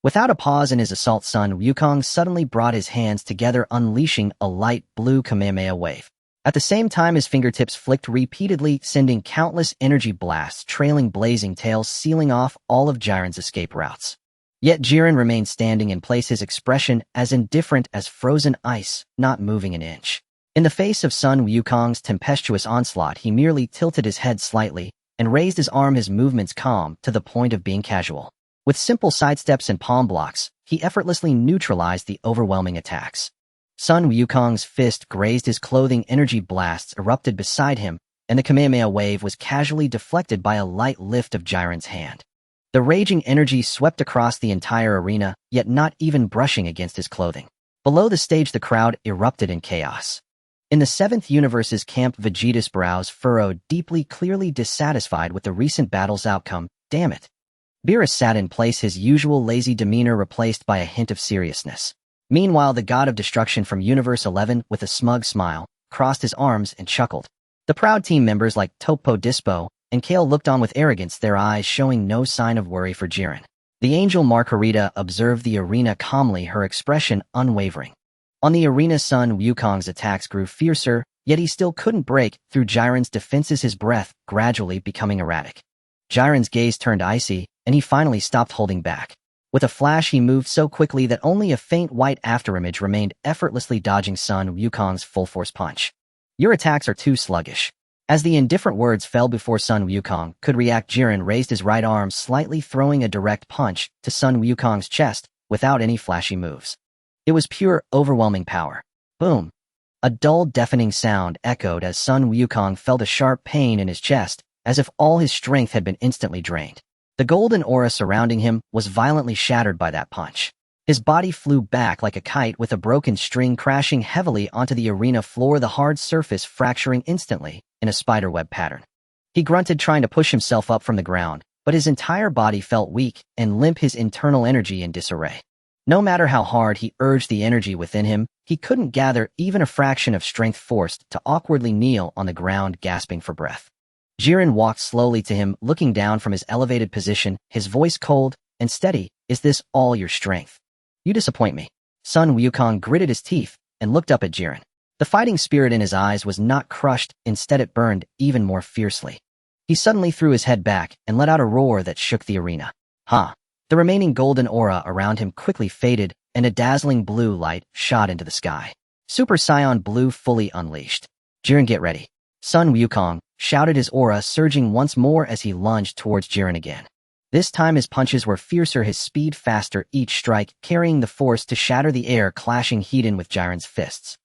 Without a pause in his assault, Sun Wukong suddenly brought his hands together, unleashing a light blue Kamehameha wave. At the same time, his fingertips flicked repeatedly, sending countless energy blasts, trailing blazing tails, sealing off all of Jiren's escape routes. Yet Jiren remained standing in place, his expression as indifferent as frozen ice, not moving an inch. In the face of Sun Wukong's tempestuous onslaught, he merely tilted his head slightly, and raised his arm, his movements calm to the point of being casual. With simple sidesteps and palm blocks, he effortlessly neutralized the overwhelming attacks. Sun Wukong's fist grazed his clothing, energy blasts erupted beside him, and the Kamehameha wave was casually deflected by a light lift of Jiren's hand. The raging energy swept across the entire arena, yet not even brushing against his clothing. Below the stage, the crowd erupted in chaos. In the 7th universe's camp, Vegeta's brows furrowed, deeply, clearly dissatisfied with the recent battle's outcome. Damn it. Beerus sat in place, his usual lazy demeanor replaced by a hint of seriousness. Meanwhile, the god of destruction from Universe 11, with a smug smile, crossed his arms and chuckled. The proud team members like Topo Dispo and Kale looked on with arrogance, their eyes showing no sign of worry for Jiren. The angel Margarita observed the arena calmly, her expression unwavering. On the arena, Sun Wukong's attacks grew fiercer, yet he still couldn't break through Jiren's defenses, his breath gradually becoming erratic. Jiren's gaze turned icy, and he finally stopped holding back. With a flash, he moved so quickly that only a faint white afterimage remained, effortlessly dodging Sun Wukong's full-force punch. Your attacks are too sluggish. As the indifferent words fell before Sun Wukong could react, Jiren raised his right arm slightly, throwing a direct punch to Sun Wukong's chest without any flashy moves. It was pure, overwhelming power. Boom! A dull, deafening sound echoed as Sun Wukong felt a sharp pain in his chest, as if all his strength had been instantly drained. The golden aura surrounding him was violently shattered by that punch. His body flew back like a kite, with a broken string crashing heavily onto the arena floor, the hard surface fracturing instantly in a spiderweb pattern. He grunted, trying to push himself up from the ground, but his entire body felt weak and limp, his internal energy in disarray. No matter how hard he urged the energy within him, he couldn't gather even a fraction of strength, forced to awkwardly kneel on the ground, gasping for breath. Jiren walked slowly to him, looking down from his elevated position, his voice cold and steady. Is this all your strength? You disappoint me. Sun Wukong gritted his teeth and looked up at Jiren. The fighting spirit in his eyes was not crushed, instead it burned even more fiercely. He suddenly threw his head back and let out a roar that shook the arena. Ha! The remaining golden aura around him quickly faded, and a dazzling blue light shot into the sky. Super Saiyan Blue fully unleashed. Jiren, get ready. Sun Wukong shouted, his aura surging once more as he lunged towards Jiren again. This time his punches were fiercer, his speed faster, each strike carrying the force to shatter the air, clashing heat-in with Jiren's fists.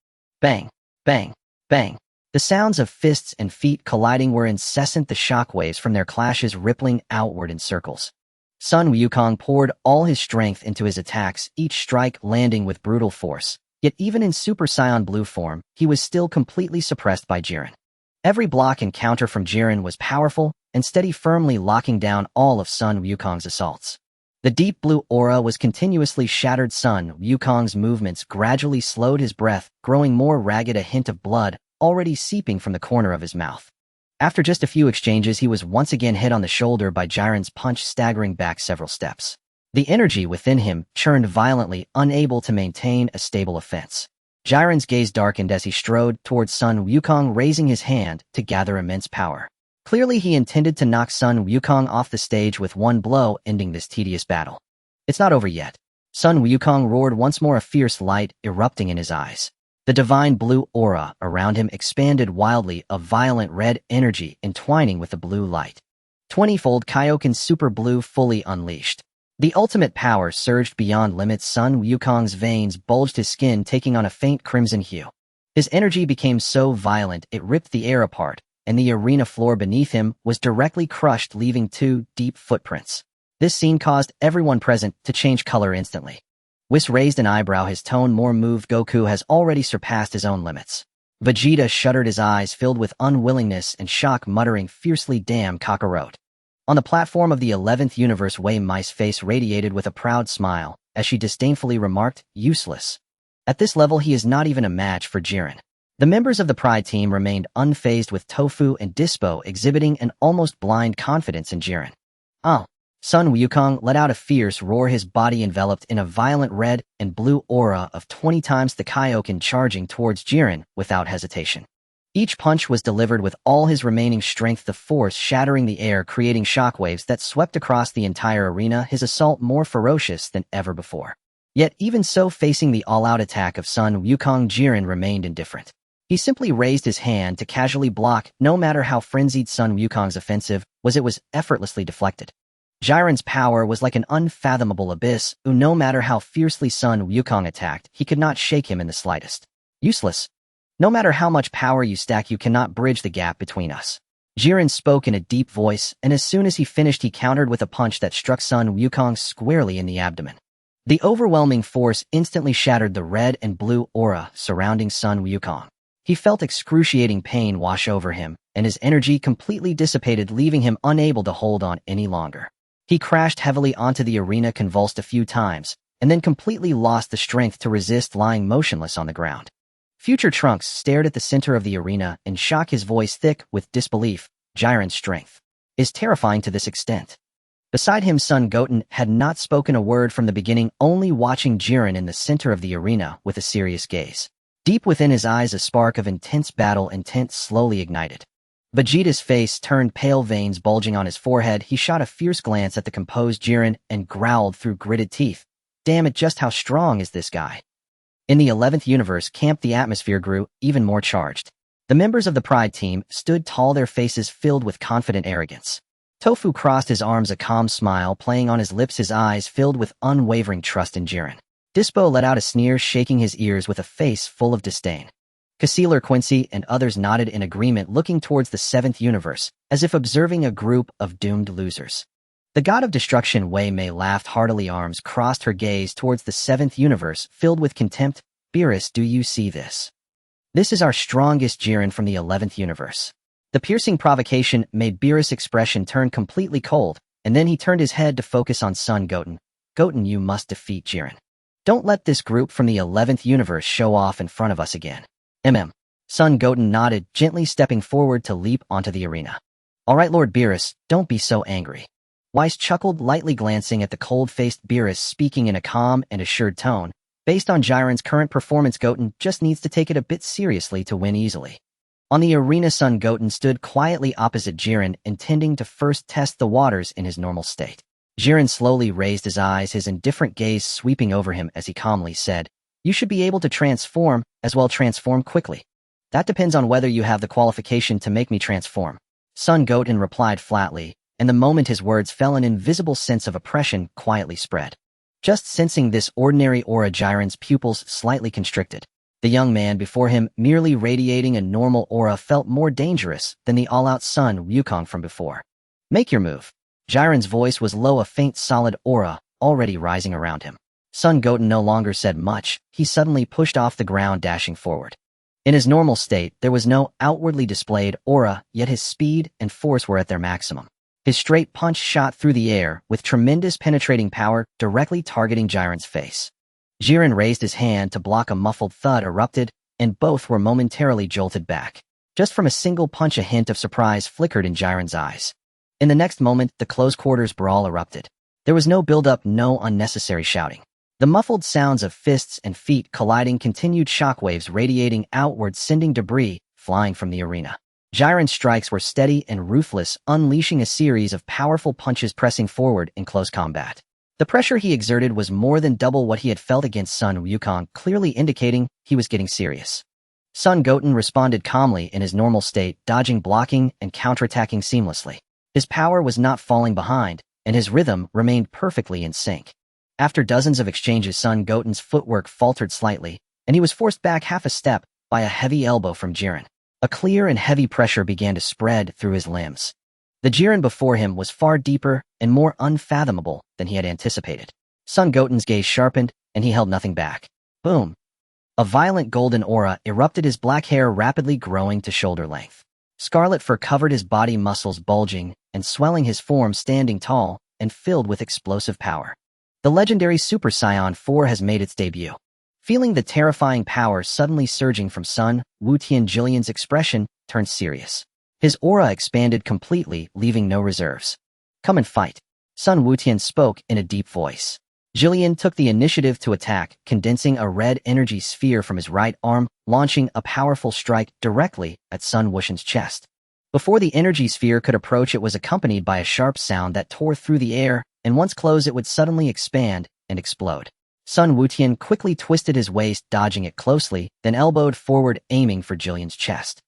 Bang! Bang! Bang! The sounds of fists and feet colliding were incessant, the shockwaves from their clashes rippling outward in circles. Sun Wukong poured all his strength into his attacks, each strike landing with brutal force. Yet even in Super Saiyan Blue form, he was still completely suppressed by Jiren. Every block and counter from Jiren was powerful and steady, firmly locking down all of Sun Wukong's assaults. The deep blue aura was continuously shattered. Sun Wukong's movements gradually slowed, his breath growing more ragged, a hint of blood already seeping from the corner of his mouth. After just a few exchanges, he was once again hit on the shoulder by Jiren's punch, staggering back several steps. The energy within him churned violently, unable to maintain a stable offense. Jiren's gaze darkened as he strode towards Sun Wukong, raising his hand to gather immense power. Clearly he intended to knock Sun Wukong off the stage with one blow, ending this tedious battle. It's not over yet. Sun Wukong roared once more, a fierce light erupting in his eyes. The divine blue aura around him expanded wildly, a violent red energy entwining with the blue light. 20-fold Kaioken Super Blue fully unleashed. The ultimate power surged beyond limits. Sun Wukong's veins bulged, his skin taking on a faint crimson hue. His energy became so violent it ripped the air apart, and the arena floor beneath him was directly crushed, leaving 2 deep footprints. This scene caused everyone present to change color instantly. Whis raised an eyebrow, his tone more moved. Goku has already surpassed his own limits. Vegeta shuddered, his eyes filled with unwillingness and shock, muttering fiercely, damn cockroach. On the platform of the 11th universe, Wei Mai's face radiated with a proud smile as she disdainfully remarked, useless. At this level he is not even a match for Jiren. The members of the Pride team remained unfazed, with Tofu and Dispo exhibiting an almost blind confidence in Jiren. Oh. Sun Wukong let out a fierce roar, his body enveloped in a violent red and blue aura of 20 times the Kaioken, charging towards Jiren without hesitation. Each punch was delivered with all his remaining strength, the force shattering the air, creating shockwaves that swept across the entire arena, his assault more ferocious than ever before. Yet even so, facing the all-out attack of Sun Wukong, Jiren remained indifferent. He simply raised his hand to casually block. No matter how frenzied Sun Wukong's offensive was effortlessly deflected. Jiren's power was like an unfathomable abyss, who no matter how fiercely Sun Wukong attacked, he could not shake him in the slightest. Useless. No matter how much power you stack, you cannot bridge the gap between us. Jiren spoke in a deep voice, and as soon as he finished, he countered with a punch that struck Sun Wukong squarely in the abdomen. The overwhelming force instantly shattered the red and blue aura surrounding Sun Wukong. He felt excruciating pain wash over him, and his energy completely dissipated, leaving him unable to hold on any longer. He crashed heavily onto the arena, convulsed a few times, and then completely lost the strength to resist, lying motionless on the ground. Future Trunks stared at the center of the arena in shock, his voice thick with disbelief. Jiren's strength is terrifying to this extent. Beside him, son Goten had not spoken a word from the beginning, only watching Jiren in the center of the arena with a serious gaze. Deep within his eyes, a spark of intense battle intent slowly ignited. Vegeta's face turned pale, veins bulging on his forehead. He shot a fierce glance at the composed Jiren and growled through gritted teeth. Damn it, just how strong is this guy? In the 11th universe camp, the atmosphere grew even more charged. The members of the Pride team stood tall, their faces filled with confident arrogance. Tofu crossed his arms, a calm smile playing on his lips, his eyes filled with unwavering trust in Jiren. Dispo let out a sneer, shaking his ears with a face full of disdain. Cassiler, Quincy, and others nodded in agreement, looking towards the 7th universe, as if observing a group of doomed losers. The god of destruction, Wei Mei, laughed heartily, arms crossed, her gaze towards the 7th universe, filled with contempt. Beerus, do you see this? This is our strongest Jiren from the 11th universe. The piercing provocation made Beerus' expression turn completely cold, and then he turned his head to focus on son Goten. Goten, you must defeat Jiren. Don't let this group from the 11th universe show off in front of us again. Son Goten nodded, gently stepping forward to leap onto the arena. All right, Lord Beerus, don't be so angry. Weiss chuckled, lightly glancing at the cold-faced Beerus, speaking in a calm and assured tone. Based on Jiren's current performance, Goten just needs to take it a bit seriously to win easily. On the arena, son Goten stood quietly opposite Jiren, intending to first test the waters in his normal state. Jiren slowly raised his eyes, his indifferent gaze sweeping over him as he calmly said, "You should be able to transform, as well transform quickly. That depends on whether you have the qualification to make me transform." Son Goten replied flatly, and the moment his words fell, an invisible sense of oppression quietly spread. Just sensing this ordinary aura, Jiren's pupils slightly constricted. The young man before him, merely radiating a normal aura, felt more dangerous than the all-out Sun Wukong from before. Make your move. Jiren's voice was low, a faint solid aura already rising around him. Son Goten no longer said much. He suddenly pushed off the ground, dashing forward. In his normal state, there was no outwardly displayed aura, yet his speed and force were at their maximum. His straight punch shot through the air with tremendous penetrating power, directly targeting Jiren's face. Jiren raised his hand to block. A muffled thud erupted, and both were momentarily jolted back. Just from a single punch, a hint of surprise flickered in Jiren's eyes. In the next moment, the close-quarters brawl erupted. There was no build-up, no unnecessary shouting. The muffled sounds of fists and feet colliding continued, shockwaves radiating outward, sending debris flying from the arena. Jiren's strikes were steady and ruthless, unleashing a series of powerful punches, pressing forward in close combat. The pressure he exerted was more than double what he had felt against Sun Wukong, clearly indicating he was getting serious. Son Goten responded calmly in his normal state, dodging, blocking, and counterattacking seamlessly. His power was not falling behind, and his rhythm remained perfectly in sync. After dozens of exchanges, Son Goten's footwork faltered slightly, and he was forced back half a step by a heavy elbow from Jiren. A clear and heavy pressure began to spread through his limbs. The Jiren before him was far deeper and more unfathomable than he had anticipated. Son Goten's gaze sharpened, and he held nothing back. Boom! A violent golden aura erupted, his black hair rapidly growing to shoulder length. Scarlet fur covered his body, muscles bulging and swelling, his form standing tall and filled with explosive power. The legendary Super Saiyan 4 has made its debut. Feeling the terrifying power suddenly surging from Sun Wutian, Jillian's expression turned serious. His aura expanded completely, leaving no reserves. Come and fight. Sun Wutian spoke in a deep voice. Jillian took the initiative to attack, condensing a red energy sphere from his right arm, launching a powerful strike directly at Sun Wutian's chest. Before the energy sphere could approach, it was accompanied by a sharp sound that tore through the air, and once closed, it would suddenly expand and explode. Sun Wutian quickly twisted his waist, dodging it closely, then elbowed forward, aiming for Jillian's chest.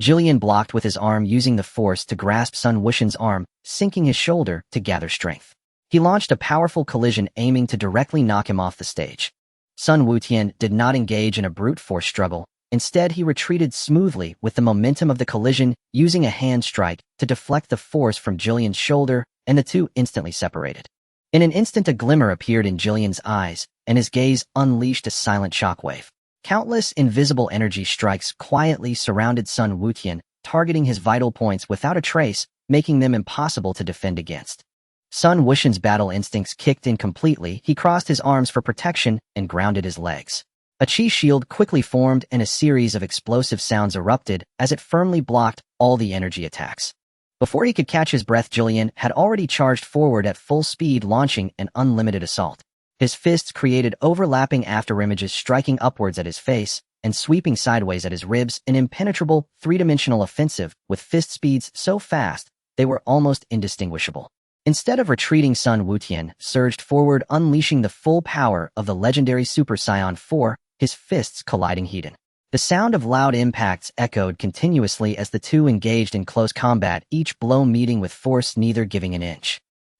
Jillian blocked with his arm using the force to grasp Sun Wuxian's arm, sinking his shoulder to gather strength. He launched a powerful collision aiming to directly knock him off the stage. Sun Wuxian did not engage in a brute force struggle. Instead, he retreated smoothly with the momentum of the collision, using a hand strike to deflect the force from Jillian's shoulder, and the two instantly separated. In an instant, a glimmer appeared in Jillian's eyes, and his gaze unleashed a silent shockwave. Countless invisible energy strikes quietly surrounded Sun Wuxian, targeting his vital points without a trace, making them impossible to defend against. Sun Wuxian's battle instincts kicked in completely. He crossed his arms for protection and grounded his legs. A chi shield quickly formed and a series of explosive sounds erupted as it firmly blocked all the energy attacks. Before he could catch his breath, Jillian had already charged forward at full speed, launching an unlimited assault. His fists created overlapping afterimages, striking upwards at his face and sweeping sideways at his ribs, an impenetrable, three-dimensional offensive with fist speeds so fast they were almost indistinguishable. Instead of retreating, Sun Wuxian surged forward, unleashing the full power of the legendary Super Saiyan 4, his fists colliding heated. The sound of loud impacts echoed continuously as the two engaged in close combat, each blow meeting with force, neither giving an inch.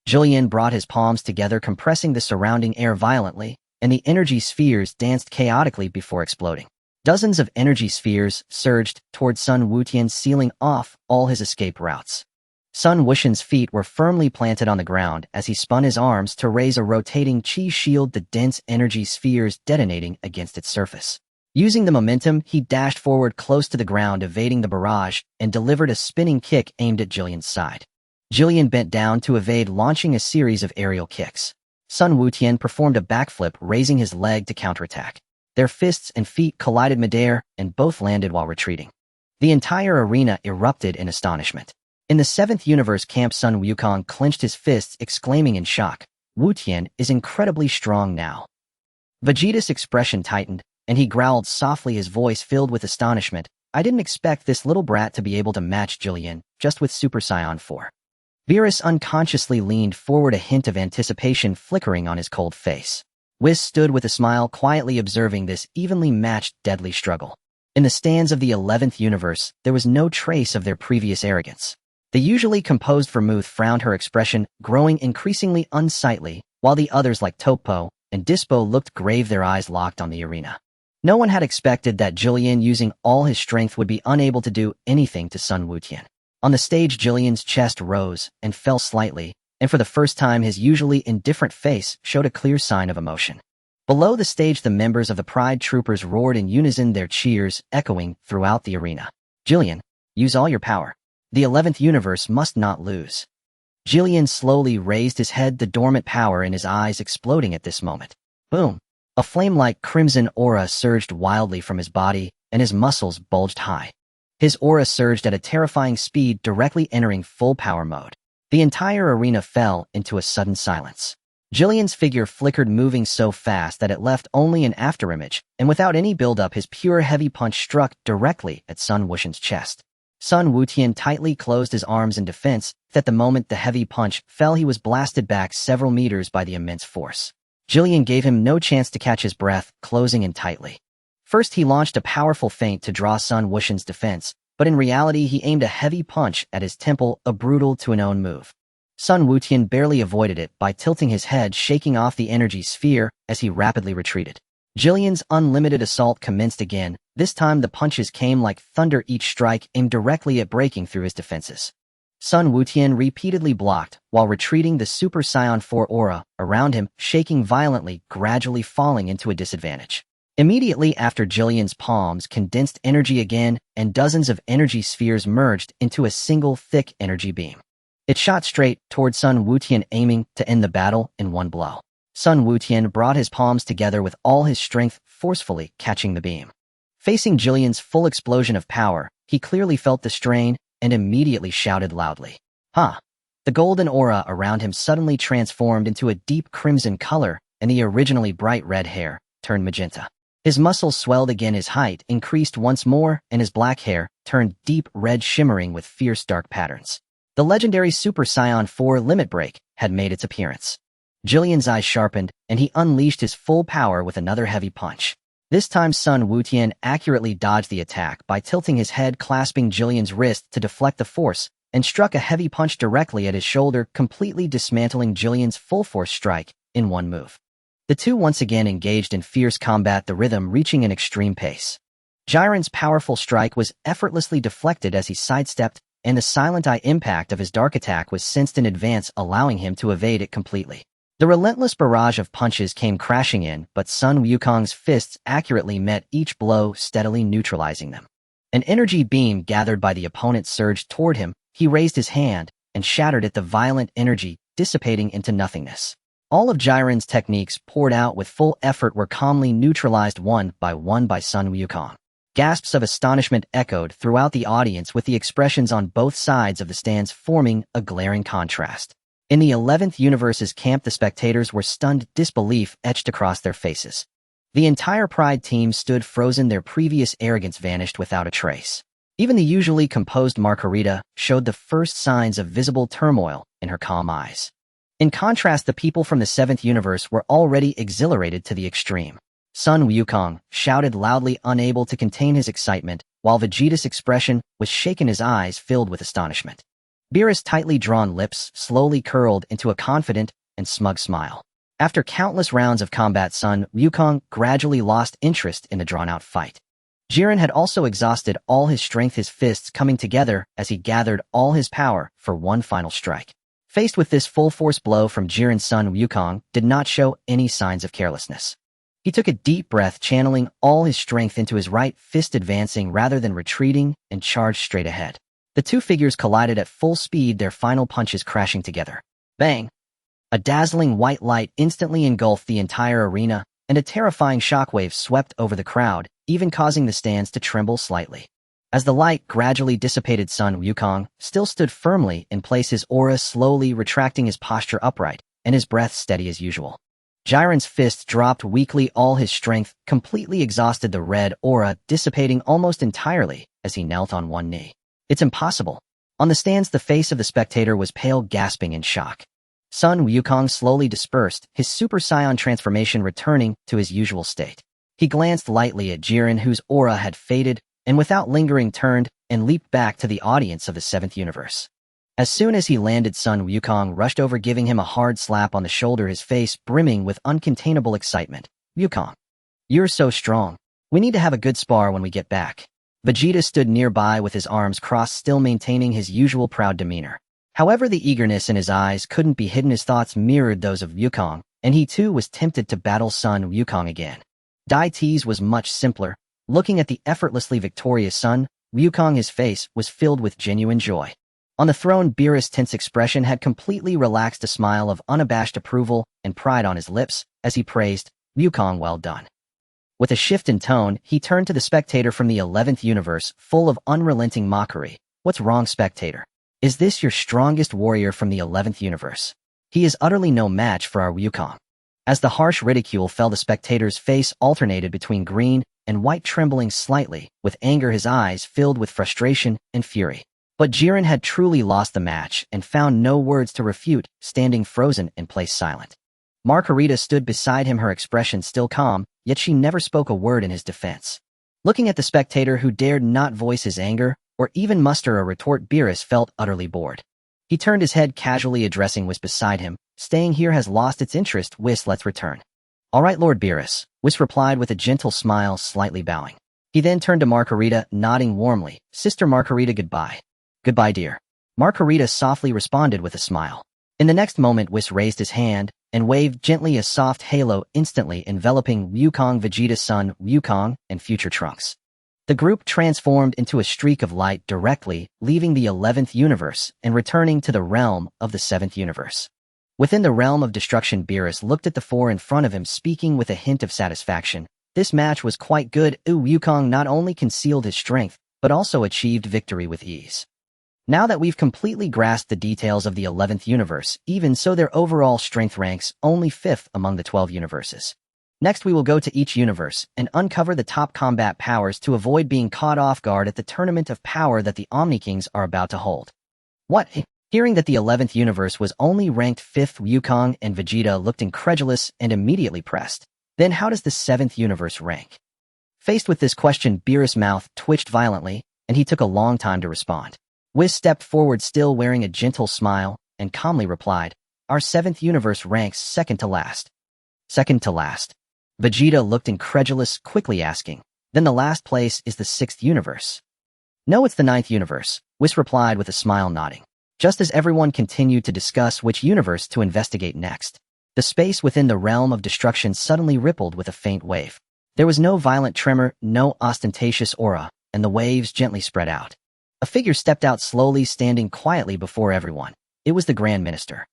Jillian brought his palms together, compressing the surrounding air violently, and the energy spheres danced chaotically before exploding. Dozens of energy spheres surged toward Sun Wuxian, sealing off all his escape routes. Sun Wuxian's feet were firmly planted on the ground as he spun his arms to raise a rotating chi shield, the dense energy spheres detonating against its surface. Using the momentum, he dashed forward close to the ground, evading the barrage, and delivered a spinning kick aimed at Jillian's side. Jillian bent down to evade, launching a series of aerial kicks. Sun Wuxian performed a backflip, raising his leg to counterattack. Their fists and feet collided midair, and both landed while retreating. The entire arena erupted in astonishment. In the 7th universe camp, Sun Wukong clenched his fists, exclaiming in shock, "Wuxian is incredibly strong now." Vegeta's expression tightened, and he growled softly, his voice filled with astonishment. "I didn't expect this little brat to be able to match Jillian, just with Super Saiyan 4. Beerus unconsciously leaned forward, a hint of anticipation flickering on his cold face. Whis stood with a smile, quietly observing this evenly matched, deadly struggle. In the stands of the 11th universe, there was no trace of their previous arrogance. The usually composed Vermouth frowned, her expression growing increasingly unsightly, while the others like Topo and Dispo looked grave, their eyes locked on the arena. No one had expected that Jillian, using all his strength, would be unable to do anything to Sun Wuxian. On the stage, Jillian's chest rose and fell slightly, and for the first time his usually indifferent face showed a clear sign of emotion. Below the stage, the members of the Pride Troopers roared in unison, their cheers echoing throughout the arena. "Jillian, use all your power. The 11th universe must not lose." Jillian slowly raised his head, the dormant power in his eyes exploding at this moment. Boom! A flame-like crimson aura surged wildly from his body, and his muscles bulged high. His aura surged at a terrifying speed, directly entering full power mode. The entire arena fell into a sudden silence. Jillian's figure flickered, moving so fast that it left only an afterimage, and without any build-up, his pure heavy punch struck directly at Sun Wuxian's chest. Sun Wuxian tightly closed his arms in defense. At the moment the heavy punch fell, he was blasted back several meters by the immense force. Jillian gave him no chance to catch his breath, closing in tightly. First, he launched a powerful feint to draw Sun Wuxian's defense, but in reality he aimed a heavy punch at his temple, a brutal two-in-one move. Sun Wuxian barely avoided it by tilting his head, shaking off the energy sphere as he rapidly retreated. Jillian's unlimited assault commenced again. This time the punches came like thunder, each strike aimed directly at breaking through his defenses. Sun Wuxian repeatedly blocked while retreating, the Super Saiyan 4 aura around him shaking violently, gradually falling into a disadvantage. Immediately after, Jillian's palms condensed energy again, and dozens of energy spheres merged into a single thick energy beam. It shot straight toward Sun Wuxian, aiming to end the battle in one blow. Sun Wuxian brought his palms together with all his strength, forcefully catching the beam. Facing Jillian's full explosion of power, he clearly felt the strain and immediately shouted loudly, "Ha!" The golden aura around him suddenly transformed into a deep crimson color, and the originally bright red hair turned magenta. His muscles swelled again, his height increased once more, and his black hair turned deep red, shimmering with fierce dark patterns. The legendary Super Saiyan 4 limit break had made its appearance. Jillian's eyes sharpened, and he unleashed his full power with another heavy punch. This time Sun Wutian accurately dodged the attack by tilting his head, clasping Jillian's wrist to deflect the force, and struck a heavy punch directly at his shoulder, completely dismantling Jillian's full-force strike in one move. The two once again engaged in fierce combat, the rhythm reaching an extreme pace. Jiren's powerful strike was effortlessly deflected as he sidestepped, and the silent eye impact of his dark attack was sensed in advance, allowing him to evade it completely. The relentless barrage of punches came crashing in, but Sun Wukong's fists accurately met each blow, steadily neutralizing them. An energy beam gathered by the opponent surged toward him. He raised his hand and shattered it, the violent energy dissipating into nothingness. All of Jiren's techniques, poured out with full effort, were calmly neutralized one by Sun Wukong. Gasps of astonishment echoed throughout the audience, with the expressions on both sides of the stands forming a glaring contrast. In the 11th universe's camp, the spectators were stunned, disbelief etched across their faces. The entire Pride team stood frozen, their previous arrogance vanished without a trace. Even the usually composed Margarita showed the first signs of visible turmoil in her calm eyes. In contrast, the people from the 7th universe were already exhilarated to the extreme. Sun Wukong shouted loudly, unable to contain his excitement, while Vegeta's expression was shaken, his eyes filled with astonishment. Beerus' tightly drawn lips slowly curled into a confident and smug smile. After countless rounds of combat, Sun Wukong gradually lost interest in the drawn-out fight. Jiren had also exhausted all his strength, his fists coming together as he gathered all his power for one final strike. Faced with this full-force blow from Jiren, Sun Wukong did not show any signs of carelessness. He took a deep breath, channeling all his strength into his right fist, advancing rather than retreating, and charged straight ahead. The two figures collided at full speed, their final punches crashing together. Bang! A dazzling white light instantly engulfed the entire arena, and a terrifying shockwave swept over the crowd, even causing the stands to tremble slightly. As the light gradually dissipated, Sun Wukong still stood firmly in place, his aura slowly retracting, his posture upright, and his breath steady as usual. Jiren's fists dropped weakly, all his strength completely exhausted, the red aura dissipating almost entirely as he knelt on one knee. It's impossible. On the stands, the face of the spectator was pale, gasping in shock. Sun Wukong slowly dispersed, his Super Saiyan transformation returning to his usual state. He glanced lightly at Jiren, whose aura had faded, and without lingering turned and leaped back to the audience of the 7th universe. As soon as he landed, Sun Wukong rushed over, giving him a hard slap on the shoulder, his face brimming with uncontainable excitement. Wukong, you're so strong. We need to have a good spar when we get back. Vegeta stood nearby with his arms crossed, still maintaining his usual proud demeanor. However, the eagerness in his eyes couldn't be hidden. His thoughts mirrored those of Wukong, and he too was tempted to battle Sun Wukong again. Dai Ti's was much simpler. Looking at the effortlessly victorious Sun Wukong, his face was filled with genuine joy. On the throne, Beerus' tense expression had completely relaxed, a smile of unabashed approval and pride on his lips as he praised, "Wukong, well done." With a shift in tone, he turned to the spectator from the 11th universe, full of unrelenting mockery. "What's wrong, spectator? Is this your strongest warrior from the 11th universe? He is utterly no match for our Wukong." As the harsh ridicule fell, the spectator's face alternated between green and white, trembling slightly, with anger, his eyes filled with frustration and fury. But Jiren had truly lost the match and found no words to refute, standing frozen in place, silent. Margarita stood beside him, her expression still calm, yet she never spoke a word in his defense. Looking at the spectator who dared not voice his anger or even muster a retort, Beerus felt utterly bored. He turned his head casually, addressing Whis beside him. "Staying here has lost its interest, Whis, let's return." "All right, Lord Beerus," Whis replied with a gentle smile, slightly bowing. He then turned to Margarita, nodding warmly. "Sister Margarita, goodbye." "Goodbye, dear." Margarita softly responded with a smile. In the next moment, Whis raised his hand and waved gently, a soft halo instantly enveloping Wukong, Vegeta, Sun Wukong, and future Trunks. The group transformed into a streak of light, directly leaving the 11th universe and returning to the realm of the 7th universe. Within the realm of destruction, Beerus looked at the four in front of him, speaking with a hint of satisfaction. This match was quite good. Wukong not only concealed his strength, but also achieved victory with ease. Now that we've completely grasped the details of the 11th universe, even so their overall strength ranks only 5th among the 12 universes. Next, we will go to each universe and uncover the top combat powers to avoid being caught off guard at the tournament of power that the Omni Kings are about to hold. What? Hearing that the 11th universe was only ranked 5th, Wukong and Vegeta looked incredulous and immediately pressed. Then how does the 7th universe rank? Faced with this question, Beerus' mouth twitched violently, and he took a long time to respond. Whis stepped forward, still wearing a gentle smile, and calmly replied, "Our seventh universe ranks second to last." Second to last. Vegeta looked incredulous, quickly asking, "Then the last place is the sixth universe?" "No, it's the ninth universe," Whis replied with a smile, nodding. Just as everyone continued to discuss which universe to investigate next, the space within the realm of destruction suddenly rippled with a faint wave. There was no violent tremor, no ostentatious aura, and the waves gently spread out. A figure stepped out slowly, standing quietly before everyone. It was the Grand Minister.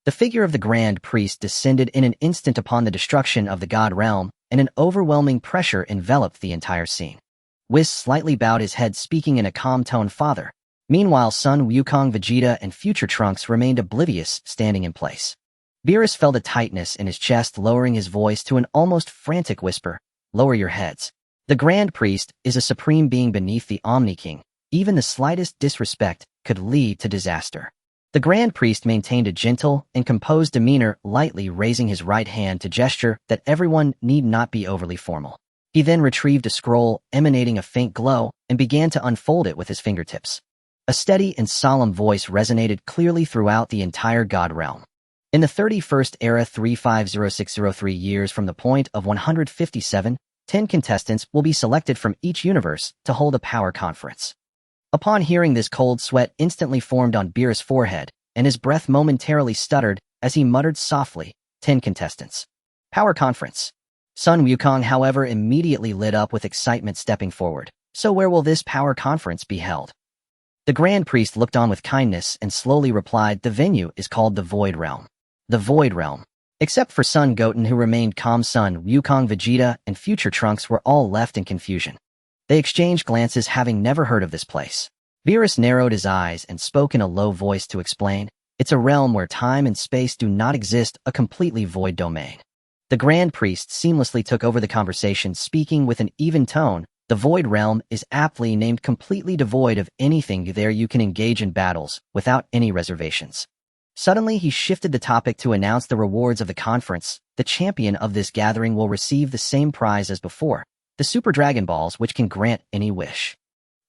The figure of the Grand Priest descended in an instant upon the destruction of the God Realm, and an overwhelming pressure enveloped the entire scene. Whis slightly bowed his head, speaking in a calm tone, "Father." Meanwhile, Son Wukong, Vegeta, and future Trunks remained oblivious, standing in place. Beerus felt a tightness in his chest, lowering his voice to an almost frantic whisper, "Lower your heads. The Grand Priest is a supreme being beneath the Omni King. Even the slightest disrespect could lead to disaster." The Grand Priest maintained a gentle and composed demeanor, lightly raising his right hand to gesture that everyone need not be overly formal. He then retrieved a scroll emanating a faint glow and began to unfold it with his fingertips. A steady and solemn voice resonated clearly throughout the entire God Realm. In the 31st era, 350603 years from the point of 157, 10 contestants will be selected from each universe to hold a power conference. Upon hearing this, cold sweat instantly formed on Beerus' forehead, and his breath momentarily stuttered as he muttered softly, 10 contestants. Power conference. Son Wukong, however, immediately lit up with excitement, stepping forward. "So where will this power conference be held?" The Grand Priest looked on with kindness and slowly replied, "The venue is called the Void Realm." The Void Realm. Except for Son Goten, who remained calm, Son Wukong, Vegeta, and future Trunks were all left in confusion. They exchanged glances, having never heard of this place. Beerus narrowed his eyes and spoke in a low voice to explain, "It's a realm where time and space do not exist, a completely void domain." The Grand Priest seamlessly took over the conversation, speaking with an even tone, "The Void Realm is aptly named, completely devoid of anything. There you can engage in battles without any reservations." Suddenly, he shifted the topic to announce the rewards of the conference. The champion of this gathering will receive the same prize as before, the Super Dragon Balls, which can grant any wish.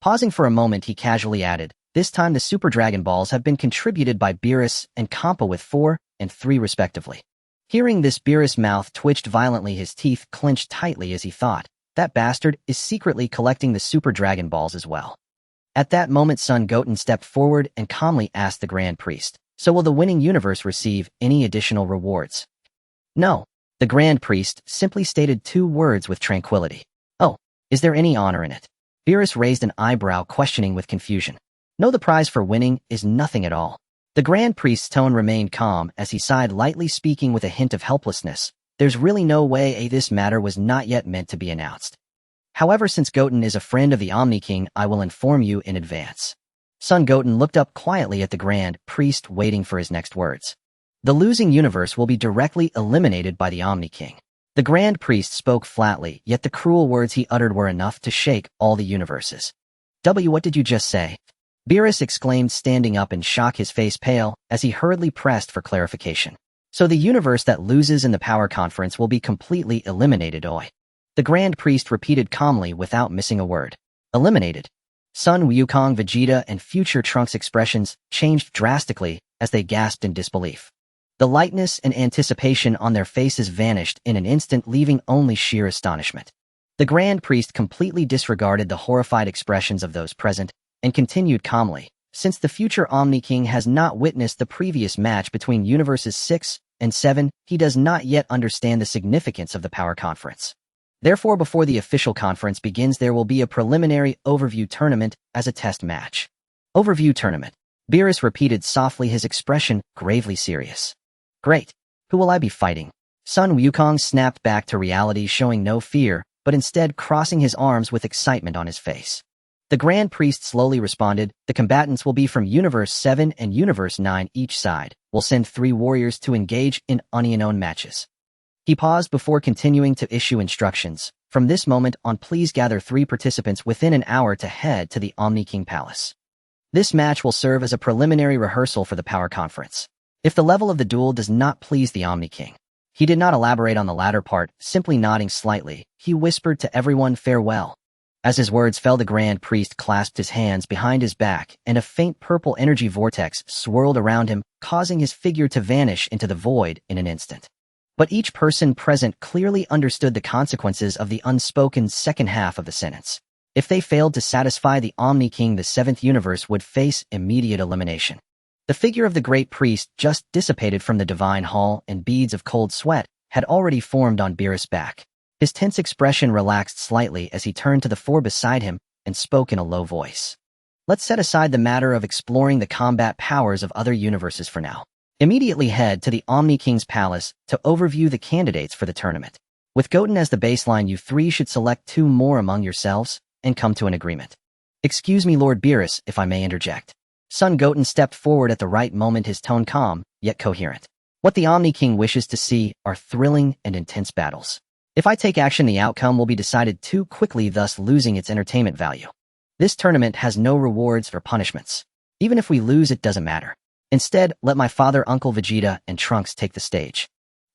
Pausing for a moment, he casually added, "This time the Super Dragon Balls have been contributed by Beerus and Kampa with 4 and 3 respectively." Hearing this, Beerus' mouth twitched violently, his teeth clenched tightly as he thought, "That bastard is secretly collecting the Super Dragon Balls as well." At that moment, Son Goten stepped forward and calmly asked the Grand Priest, "So will the winning universe receive any additional rewards?" "No." The Grand Priest simply stated 2 words with tranquility. "Oh, is there any honor in it?" Beerus raised an eyebrow, questioning with confusion. "No, the prize for winning is nothing at all." The Grand Priest's tone remained calm as he sighed lightly, speaking with a hint of helplessness. "There's really no way this matter was not yet meant to be announced. However, since Goten is a friend of the Omni King, I will inform you in advance." Son Goten looked up quietly at the Grand Priest, waiting for his next words. "The losing universe will be directly eliminated by the Omni King." The Grand Priest spoke flatly, yet the cruel words he uttered were enough to shake all the universes. What did you just say?" Beerus exclaimed, standing up in shock, his face pale, as he hurriedly pressed for clarification. "So the universe that loses in the power conference will be completely eliminated, oi?" The Grand Priest repeated calmly without missing a word. "Eliminated?" Son Wukong, Vegeta, and future Trunks' expressions changed drastically as they gasped in disbelief. The lightness and anticipation on their faces vanished in an instant, leaving only sheer astonishment. The Grand Priest completely disregarded the horrified expressions of those present and continued calmly, "Since the future Omni King has not witnessed the previous match between Universes 6 and 7, he does not yet understand the significance of the power conference. Therefore, before the official conference begins, there will be a preliminary overview tournament as a test match." "Overview tournament?" Beerus repeated softly, his expression gravely serious. "Great. Who will I be fighting?" Son Wukong snapped back to reality, showing no fear, but instead crossing his arms with excitement on his face. The Grand Priest slowly responded, "The combatants will be from Universe 7 and Universe 9 each side. We'll send 3 warriors to engage in unknown matches." He paused before continuing to issue instructions. "From this moment on, please gather 3 participants within an hour to head to the Omni King Palace. This match will serve as a preliminary rehearsal for the power conference. If the level of the duel does not please the Omni King, He did not elaborate on the latter part, simply nodding slightly. He whispered to everyone farewell. As his words fell, the Grand Priest clasped his hands behind his back, and a faint purple energy vortex swirled around him, causing his figure to vanish into the void in an instant. But each person present clearly understood the consequences of the unspoken second half of the sentence. If they failed to satisfy the Omni King, the seventh universe would face immediate elimination. The figure of the Great Priest just dissipated from the Divine Hall, and beads of cold sweat had already formed on Beerus' back. His tense expression relaxed slightly as he turned to the four beside him and spoke in a low voice. Let's set aside the matter of exploring the combat powers of other universes for now. Immediately head to the Omni King's palace to overview the candidates for the tournament. With Goten as the baseline, you three should select two more among yourselves and come to an agreement. Excuse me, Lord Beerus, if I may interject. Son Goten stepped forward at the right moment, his tone calm, yet coherent. What the Omni King wishes to see are thrilling and intense battles. If I take action, the outcome will be decided too quickly, thus losing its entertainment value. This tournament has no rewards or punishments. Even if we lose, it doesn't matter. Instead, let my father, Uncle Vegeta, and Trunks take the stage.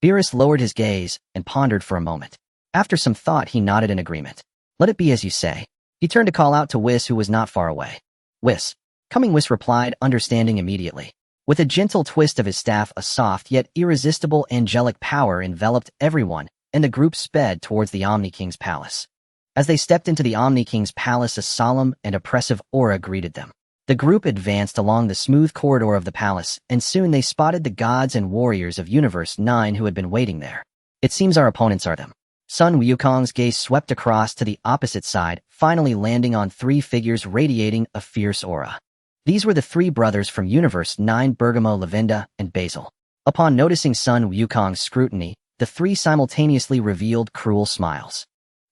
Beerus lowered his gaze and pondered for a moment. After some thought, he nodded in agreement. Let it be as you say. He turned to call out to Whis, who was not far away. Whis. Coming, Whis replied, understanding immediately. With a gentle twist of his staff, a soft yet irresistible angelic power enveloped everyone, and the group sped towards the Omni King's palace. As they stepped into the Omni King's palace, a solemn and oppressive aura greeted them. The group advanced along the smooth corridor of the palace, and soon they spotted the gods and warriors of Universe 9 who had been waiting there. It seems our opponents are them. Sun Wukong's gaze swept across to the opposite side, finally landing on three figures radiating a fierce aura. These were the three brothers from Universe 9, Bergamo, Lavenda, and Basil. Upon noticing Sun Wukong's scrutiny, the three simultaneously revealed cruel smiles.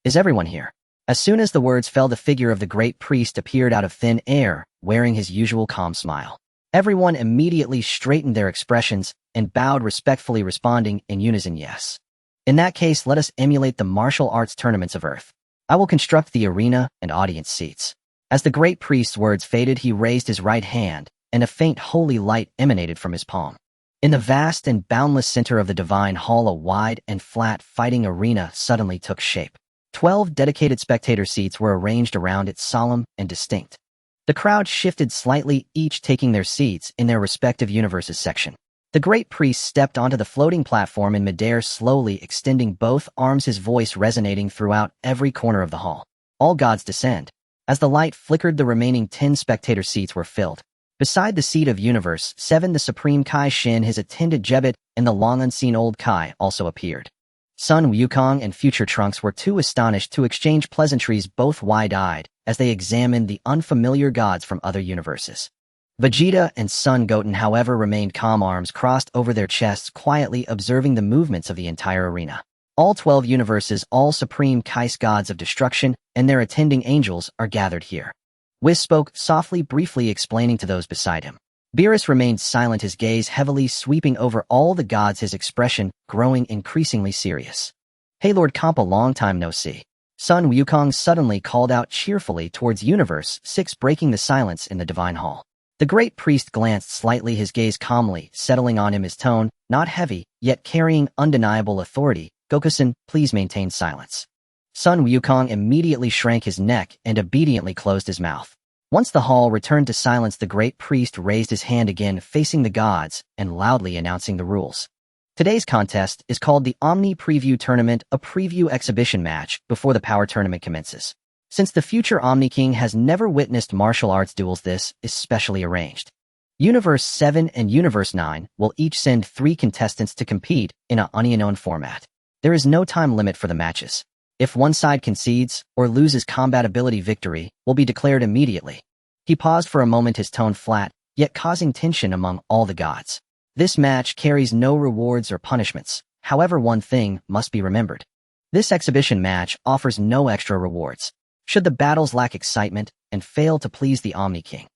Is everyone here? As soon as the words fell, the figure of the Great Priest appeared out of thin air, wearing his usual calm smile. Everyone immediately straightened their expressions and bowed respectfully, responding in unison, yes. In that case, let us emulate the martial arts tournaments of Earth. I will construct the arena and audience seats. As the Great Priest's words faded, he raised his right hand, and a faint holy light emanated from his palm. In the vast and boundless center of the Divine Hall, a wide and flat fighting arena suddenly took shape. 12 dedicated spectator seats were arranged around it, solemn and distinct. The crowd shifted slightly, each taking their seats in their respective universes section. The Great Priest stepped onto the floating platform in midair, slowly extending both arms, his voice resonating throughout every corner of the hall. All gods descend. As the light flickered, the remaining 10 spectator seats were filled. Beside the seat of Universe 7, the Supreme Kai Shin, his attendant Jebet, and the long-unseen Old Kai also appeared. Sun Wukong and future Trunks were too astonished to exchange pleasantries, both wide-eyed, as they examined the unfamiliar gods from other universes. Vegeta and Son Goten, however, remained calm, arms crossed over their chests, quietly observing the movements of the entire arena. All 12 universes, all Supreme Kais gods of destruction, and their attending angels are gathered here. Whis spoke softly, briefly explaining to those beside him. Beerus remained silent, his gaze heavily sweeping over all the gods, his expression growing increasingly serious. Hey Lord Kampa, long time no see. Sun Wukong suddenly called out cheerfully towards Universe 6, breaking the silence in the Divine Hall. The Great Priest glanced slightly, his gaze calmly settling on him, his tone not heavy, yet carrying undeniable authority. Goku-san, please maintain silence. Sun Wukong immediately shrank his neck and obediently closed his mouth. Once the hall returned to silence, the Great Priest raised his hand again, facing the gods, and loudly announcing the rules. Today's contest is called the Omni Preview Tournament, a preview exhibition match before the Power Tournament commences. Since the future Omni King has never witnessed martial arts duels, this is specially arranged. Universe 7 and Universe 9 will each send 3 contestants to compete in an unknown format. There is no time limit for the matches. If one side concedes or loses combat ability, victory will be declared immediately. He paused for a moment, his tone flat, yet causing tension among all the gods. This match carries no rewards or punishments. However, one thing must be remembered. This exhibition match offers no extra rewards. Should the battles lack excitement and fail to please the Omni King.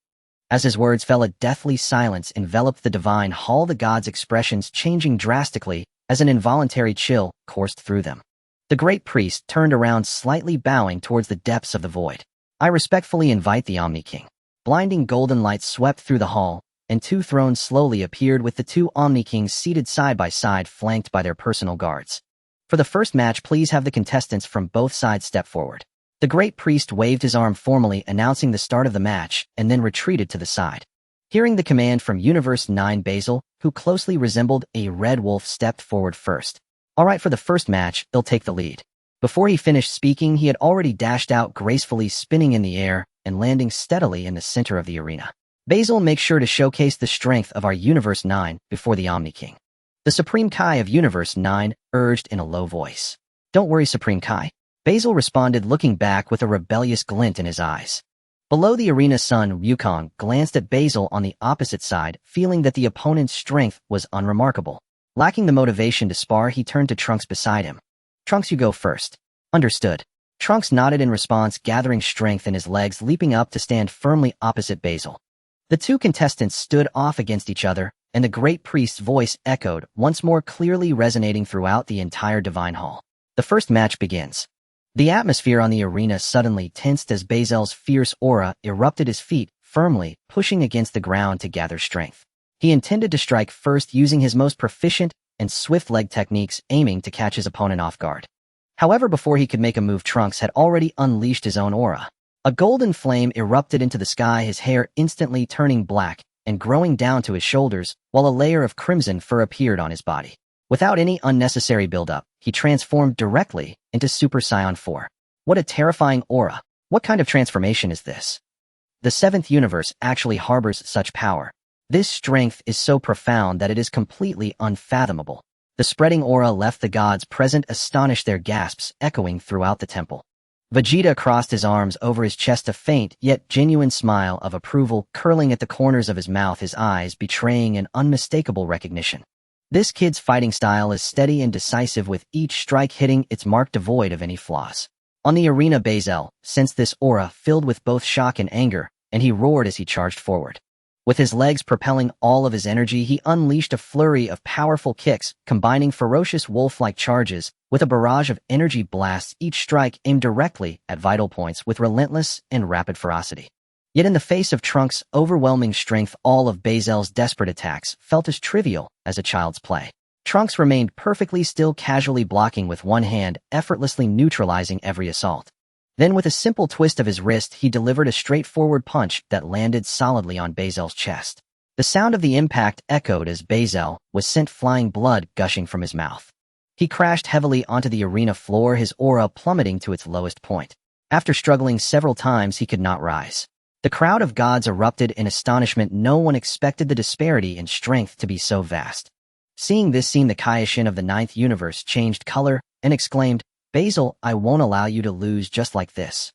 As his words fell, a deathly silence enveloped the Divine Hall, the gods' expressions changing drastically as an involuntary chill coursed through them. The Great Priest turned around, slightly bowing towards the depths of the void. I respectfully invite the Omni King. Blinding golden light swept through the hall, and two thrones slowly appeared with the two Omni Kings seated side by side, flanked by their personal guards. For the first match, please have the contestants from both sides step forward. The Great Priest waved his arm formally, announcing the start of the match, and then retreated to the side. Hearing the command from Universe 9, Basil, who closely resembled a red wolf, stepped forward first. All right, for the first match, he'll take the lead. Before he finished speaking, he had already dashed out gracefully, spinning in the air and landing steadily in the center of the arena. Basil, make sure to showcase the strength of our Universe 9 before the Omni King. The Supreme Kai of Universe 9 urged in a low voice. Don't worry, Supreme Kai. Basil responded, looking back with a rebellious glint in his eyes. Below the arena, Sun Wukong glanced at Basil on the opposite side, feeling that the opponent's strength was unremarkable. Lacking the motivation to spar, he turned to Trunks beside him. Trunks, you go first. Understood. Trunks nodded in response, gathering strength in his legs, leaping up to stand firmly opposite Basil. The two contestants stood off against each other, and the Great Priest's voice echoed, once more clearly resonating throughout the entire Divine Hall. The first match begins. The atmosphere on the arena suddenly tensed as Basil's fierce aura erupted his feet, firmly pushing against the ground to gather strength. He intended to strike first, using his most proficient and swift leg techniques, aiming to catch his opponent off guard. However, before he could make a move, Trunks had already unleashed his own aura. A golden flame erupted into the sky, his hair instantly turning black and growing down to his shoulders, while a layer of crimson fur appeared on his body. Without any unnecessary build-up, he transformed directly into Super Saiyan 4. What a terrifying aura! What kind of transformation is this? The seventh universe actually harbors such power. This strength is so profound that it is completely unfathomable. The spreading aura left the gods present astonished, their gasps echoing throughout the temple. Vegeta crossed his arms over his chest, a faint yet genuine smile of approval curling at the corners of his mouth, his eyes betraying an unmistakable recognition. This kid's fighting style is steady and decisive, with each strike hitting its mark, devoid of any flaws. On the arena, Basil sensed this aura filled with both shock and anger, and he roared as he charged forward. With his legs propelling all of his energy, he unleashed a flurry of powerful kicks, combining ferocious wolf-like charges with a barrage of energy blasts, each strike aimed directly at vital points with relentless and rapid ferocity. Yet in the face of Trunks' overwhelming strength, all of Basil's desperate attacks felt as trivial as a child's play. Trunks remained perfectly still, casually blocking with one hand, effortlessly neutralizing every assault. Then, with a simple twist of his wrist, he delivered a straightforward punch that landed solidly on Basil's chest. The sound of the impact echoed as Basil was sent flying, blood gushing from his mouth. He crashed heavily onto the arena floor, his aura plummeting to its lowest point. After struggling several times, he could not rise. The crowd of gods erupted in astonishment. No one expected the disparity in strength to be so vast. Seeing this scene, the Kaioshin of the ninth universe changed color and exclaimed, "Basil, I won't allow you to lose just like this."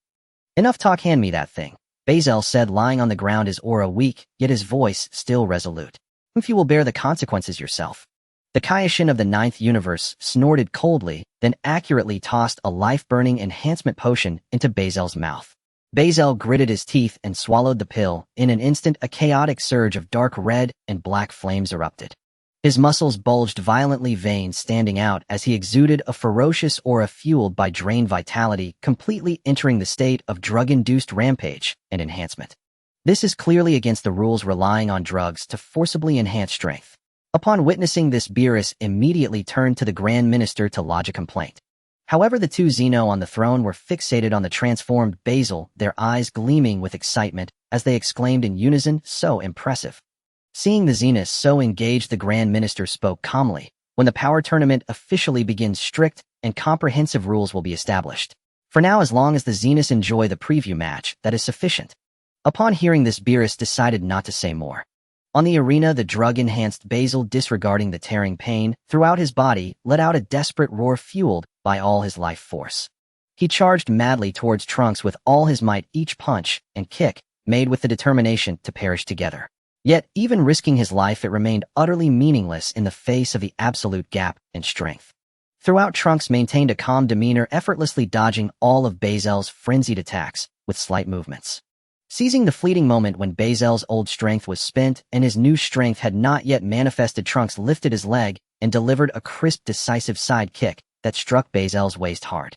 "Enough talk, hand me that thing," Basil said, lying on the ground, his aura weak, yet his voice still resolute. "If you will bear the consequences yourself." The Kaioshin of the ninth universe snorted coldly, then accurately tossed a life-burning enhancement potion into Basil's mouth. Basil gritted his teeth and swallowed the pill. In an instant, a chaotic surge of dark red and black flames erupted. His muscles bulged violently, veins standing out as he exuded a ferocious aura fueled by drained vitality, completely entering the state of drug-induced rampage and enhancement. This is clearly against the rules, relying on drugs to forcibly enhance strength. Upon witnessing this, Beerus immediately turned to the Grand Minister to lodge a complaint. However, the two Xeno on the throne were fixated on the transformed Basil, their eyes gleaming with excitement as they exclaimed in unison, "So impressive." Seeing the Xenos so engaged, the Grand Minister spoke calmly. "When the power tournament officially begins, strict and comprehensive rules will be established. For now, as long as the Xenos enjoy the preview match, that is sufficient." Upon hearing this, Beerus decided not to say more. On the arena, the drug-enhanced Basil, disregarding the tearing pain throughout his body, let out a desperate roar fueled by all his life force. He charged madly towards Trunks with all his might, each punch and kick made with the determination to perish together. Yet, even risking his life, it remained utterly meaningless in the face of the absolute gap in strength. Throughout, Trunks maintained a calm demeanor, effortlessly dodging all of Basil's frenzied attacks with slight movements. Seizing the fleeting moment when Basil's old strength was spent and his new strength had not yet manifested, Trunks lifted his leg and delivered a crisp, decisive side kick that struck Basil's waist hard.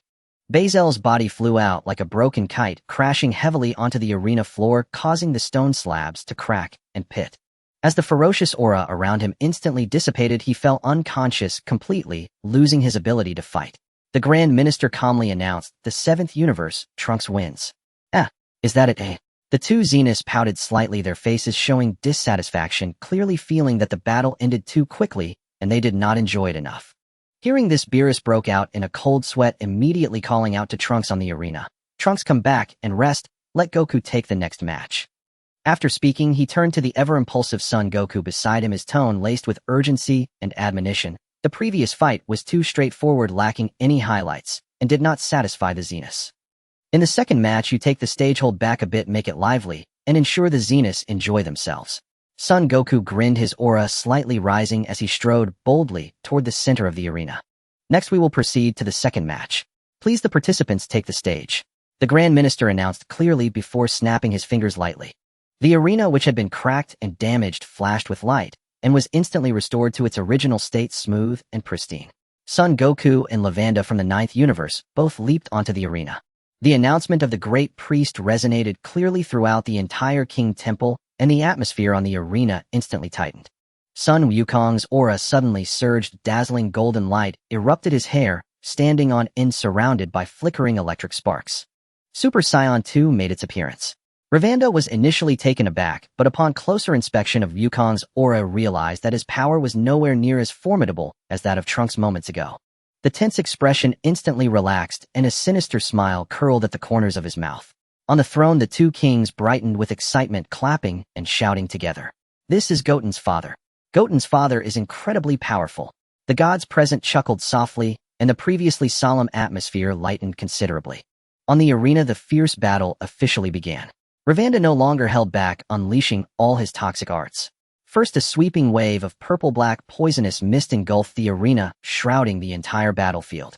Basil's body flew out like a broken kite, crashing heavily onto the arena floor, causing the stone slabs to crack and pit. As the ferocious aura around him instantly dissipated, he fell unconscious completely, losing his ability to fight. The Grand Minister calmly announced, "The 7th universe, Trunks wins." "Ah, is that it, eh?" The two Zeniths pouted slightly, their faces showing dissatisfaction, clearly feeling that the battle ended too quickly, and they did not enjoy it enough. Hearing this, Beerus broke out in a cold sweat, immediately calling out to Trunks on the arena. "Trunks, come back and rest, let Goku take the next match." After speaking, he turned to the ever-impulsive son Goku beside him, his tone laced with urgency and admonition. The previous fight was too straightforward, lacking any highlights, and did not satisfy the Zeniths. "In the second match, you take the stage, hold back a bit, make it lively, and ensure the Zeniths enjoy themselves." Son Goku grinned, his aura slightly rising as he strode boldly toward the center of the arena. "Next, we will proceed to the second match. Please, the participants take the stage," the Grand Minister announced clearly before snapping his fingers lightly. The arena, which had been cracked and damaged, flashed with light, and was instantly restored to its original state, smooth and pristine. Son Goku and Lavanda from the 9th universe both leaped onto the arena. The announcement of the Great Priest resonated clearly throughout the entire King Temple, and the atmosphere on the arena instantly tightened. Sun Wukong's aura suddenly surged, dazzling golden light erupted his hair, standing on end surrounded by flickering electric sparks. Super Saiyan 2 made its appearance. Ravanda was initially taken aback, but upon closer inspection of Wukong's aura realized that his power was nowhere near as formidable as that of Trunks moments ago. The tense expression instantly relaxed, and a sinister smile curled at the corners of his mouth. On the throne, the two kings brightened with excitement, clapping and shouting together. "This is Goten's father. Goten's father is incredibly powerful." The gods present chuckled softly, and the previously solemn atmosphere lightened considerably. On the arena, the fierce battle officially began. Ravanda no longer held back, unleashing all his toxic arts. First, a sweeping wave of purple-black poisonous mist engulfed the arena, shrouding the entire battlefield.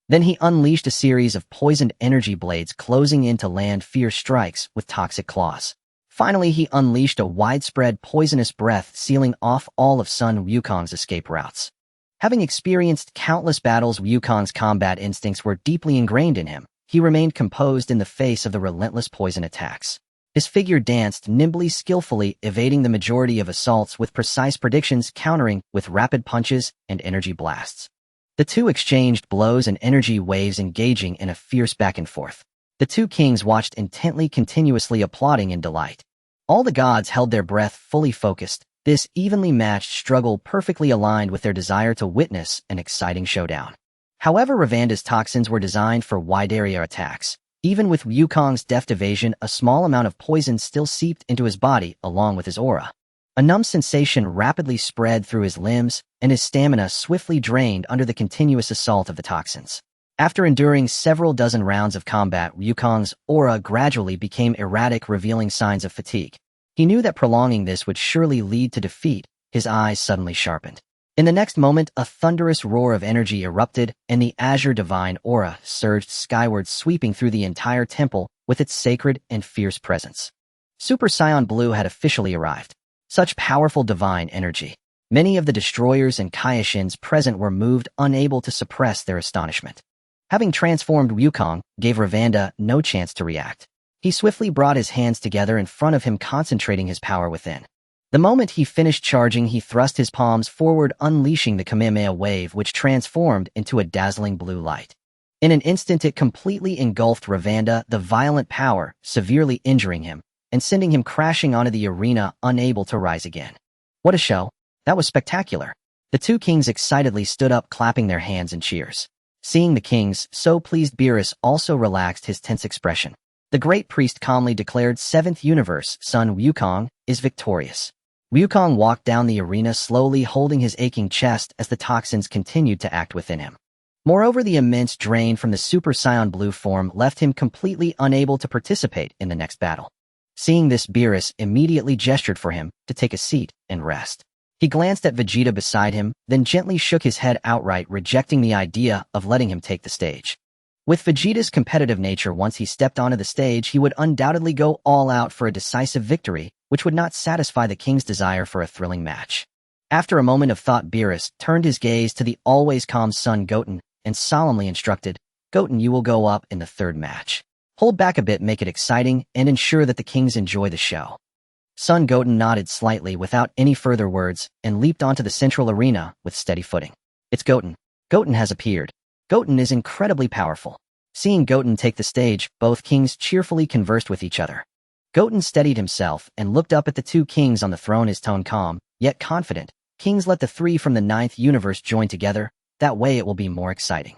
Then he unleashed a series of poisoned energy blades, closing in to land fierce strikes with toxic claws. Finally, he unleashed a widespread poisonous breath, sealing off all of Sun Wukong's escape routes. Having experienced countless battles, Wukong's combat instincts were deeply ingrained in him. He remained composed in the face of the relentless poison attacks. His figure danced nimbly, skillfully evading the majority of assaults with precise predictions, countering with rapid punches and energy blasts. The two exchanged blows and energy waves, engaging in a fierce back and forth. The two kings watched intently, continuously applauding in delight. All the gods held their breath, fully focused. This evenly matched struggle perfectly aligned with their desire to witness an exciting showdown. However, Ravanda's toxins were designed for wide-area attacks. Even with Wukong's deft evasion, a small amount of poison still seeped into his body along with his aura. A numb sensation rapidly spread through his limbs, and his stamina swiftly drained under the continuous assault of the toxins. After enduring several dozen rounds of combat, Wukong's aura gradually became erratic, revealing signs of fatigue. He knew that prolonging this would surely lead to defeat. His eyes suddenly sharpened. In the next moment, a thunderous roar of energy erupted, and the azure divine aura surged skyward, sweeping through the entire temple with its sacred and fierce presence. Super Saiyan Blue had officially arrived. Such powerful divine energy. Many of the destroyers and Kaioshins present were moved, unable to suppress their astonishment. Having transformed, Wukong gave Ravanda no chance to react. He swiftly brought his hands together in front of him, concentrating his power within. The moment he finished charging, he thrust his palms forward, unleashing the Kamehameha wave, which transformed into a dazzling blue light. In an instant, it completely engulfed Ravanda, the violent power severely injuring him and sending him crashing onto the arena, unable to rise again. What a show! That was spectacular. The two kings excitedly stood up, clapping their hands in cheers. Seeing the kings so pleased, Beerus also relaxed his tense expression. The Great Priest calmly declared, "7th universe, Sun Wukong is victorious." Wukong walked down the arena slowly, holding his aching chest as the toxins continued to act within him. Moreover, the immense drain from the Super Saiyan Blue form left him completely unable to participate in the next battle. Seeing this, Beerus immediately gestured for him to take a seat and rest. He glanced at Vegeta beside him, then gently shook his head outright, rejecting the idea of letting him take the stage. With Vegeta's competitive nature, once he stepped onto the stage, he would undoubtedly go all out for a decisive victory, which would not satisfy the king's desire for a thrilling match. After a moment of thought, Beerus turned his gaze to the always calm son Goten and solemnly instructed, "Goten, you will go up in the third match. Hold back a bit, make it exciting, and ensure that the kings enjoy the show." Son Goten nodded slightly without any further words and leaped onto the central arena with steady footing. It's Goten. Goten has appeared. Goten is incredibly powerful. Seeing Goten take the stage, both kings cheerfully conversed with each other. Goten steadied himself and looked up at the two kings on the throne, his tone calm, yet confident. Kings, let the three from the ninth universe join together. That way it will be more exciting.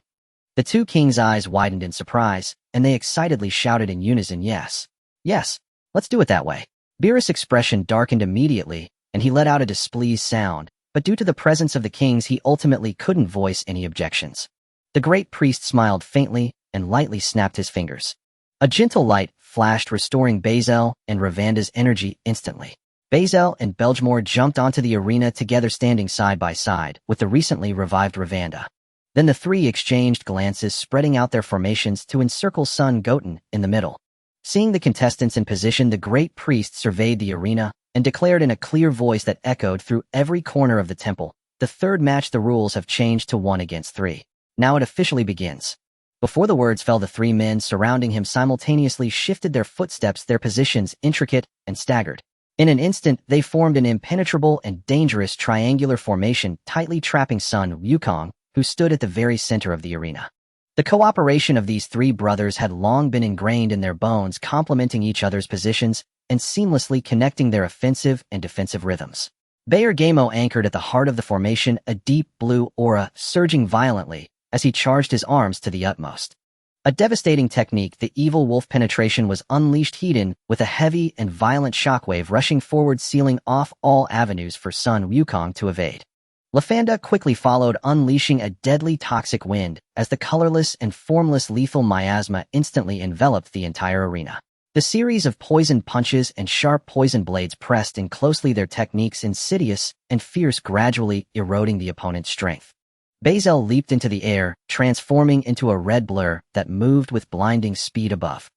The two kings' eyes widened in surprise, and they excitedly shouted in unison, yes. Yes, let's do it that way. Beerus' expression darkened immediately, and he let out a displeased sound, but due to the presence of the kings he ultimately couldn't voice any objections. The great priest smiled faintly and lightly snapped his fingers. A gentle light flashed, restoring Bazel and Ravanda's energy instantly. Bazel and Belgemore jumped onto the arena together, standing side by side with the recently revived Ravanda. Then the three exchanged glances, spreading out their formations to encircle Son Goten in the middle. Seeing the contestants in position, the great priest surveyed the arena and declared in a clear voice that echoed through every corner of the temple, "The third match, the rules have changed to 1 against 3. Now it officially begins." Before the words fell, the three men surrounding him simultaneously shifted their footsteps, their positions intricate and staggered. In an instant, they formed an impenetrable and dangerous triangular formation, tightly trapping Sun Wukong, who stood at the very center of the arena. The cooperation of these three brothers had long been ingrained in their bones, complementing each other's positions and seamlessly connecting their offensive and defensive rhythms. Bayer Gamo anchored at the heart of the formation, a deep blue aura surging violently as he charged his arms to the utmost. A devastating technique, the evil wolf penetration, was unleashed, heated with a heavy and violent shockwave rushing forward, sealing off all avenues for Sun Wukong to evade. Lafanda quickly followed, unleashing a deadly toxic wind as the colorless and formless lethal miasma instantly enveloped the entire arena. The series of poisoned punches and sharp poison blades pressed in closely, their techniques insidious and fierce, gradually eroding the opponent's strength. Bazel leaped into the air, transforming into a red blur that moved with blinding speed above.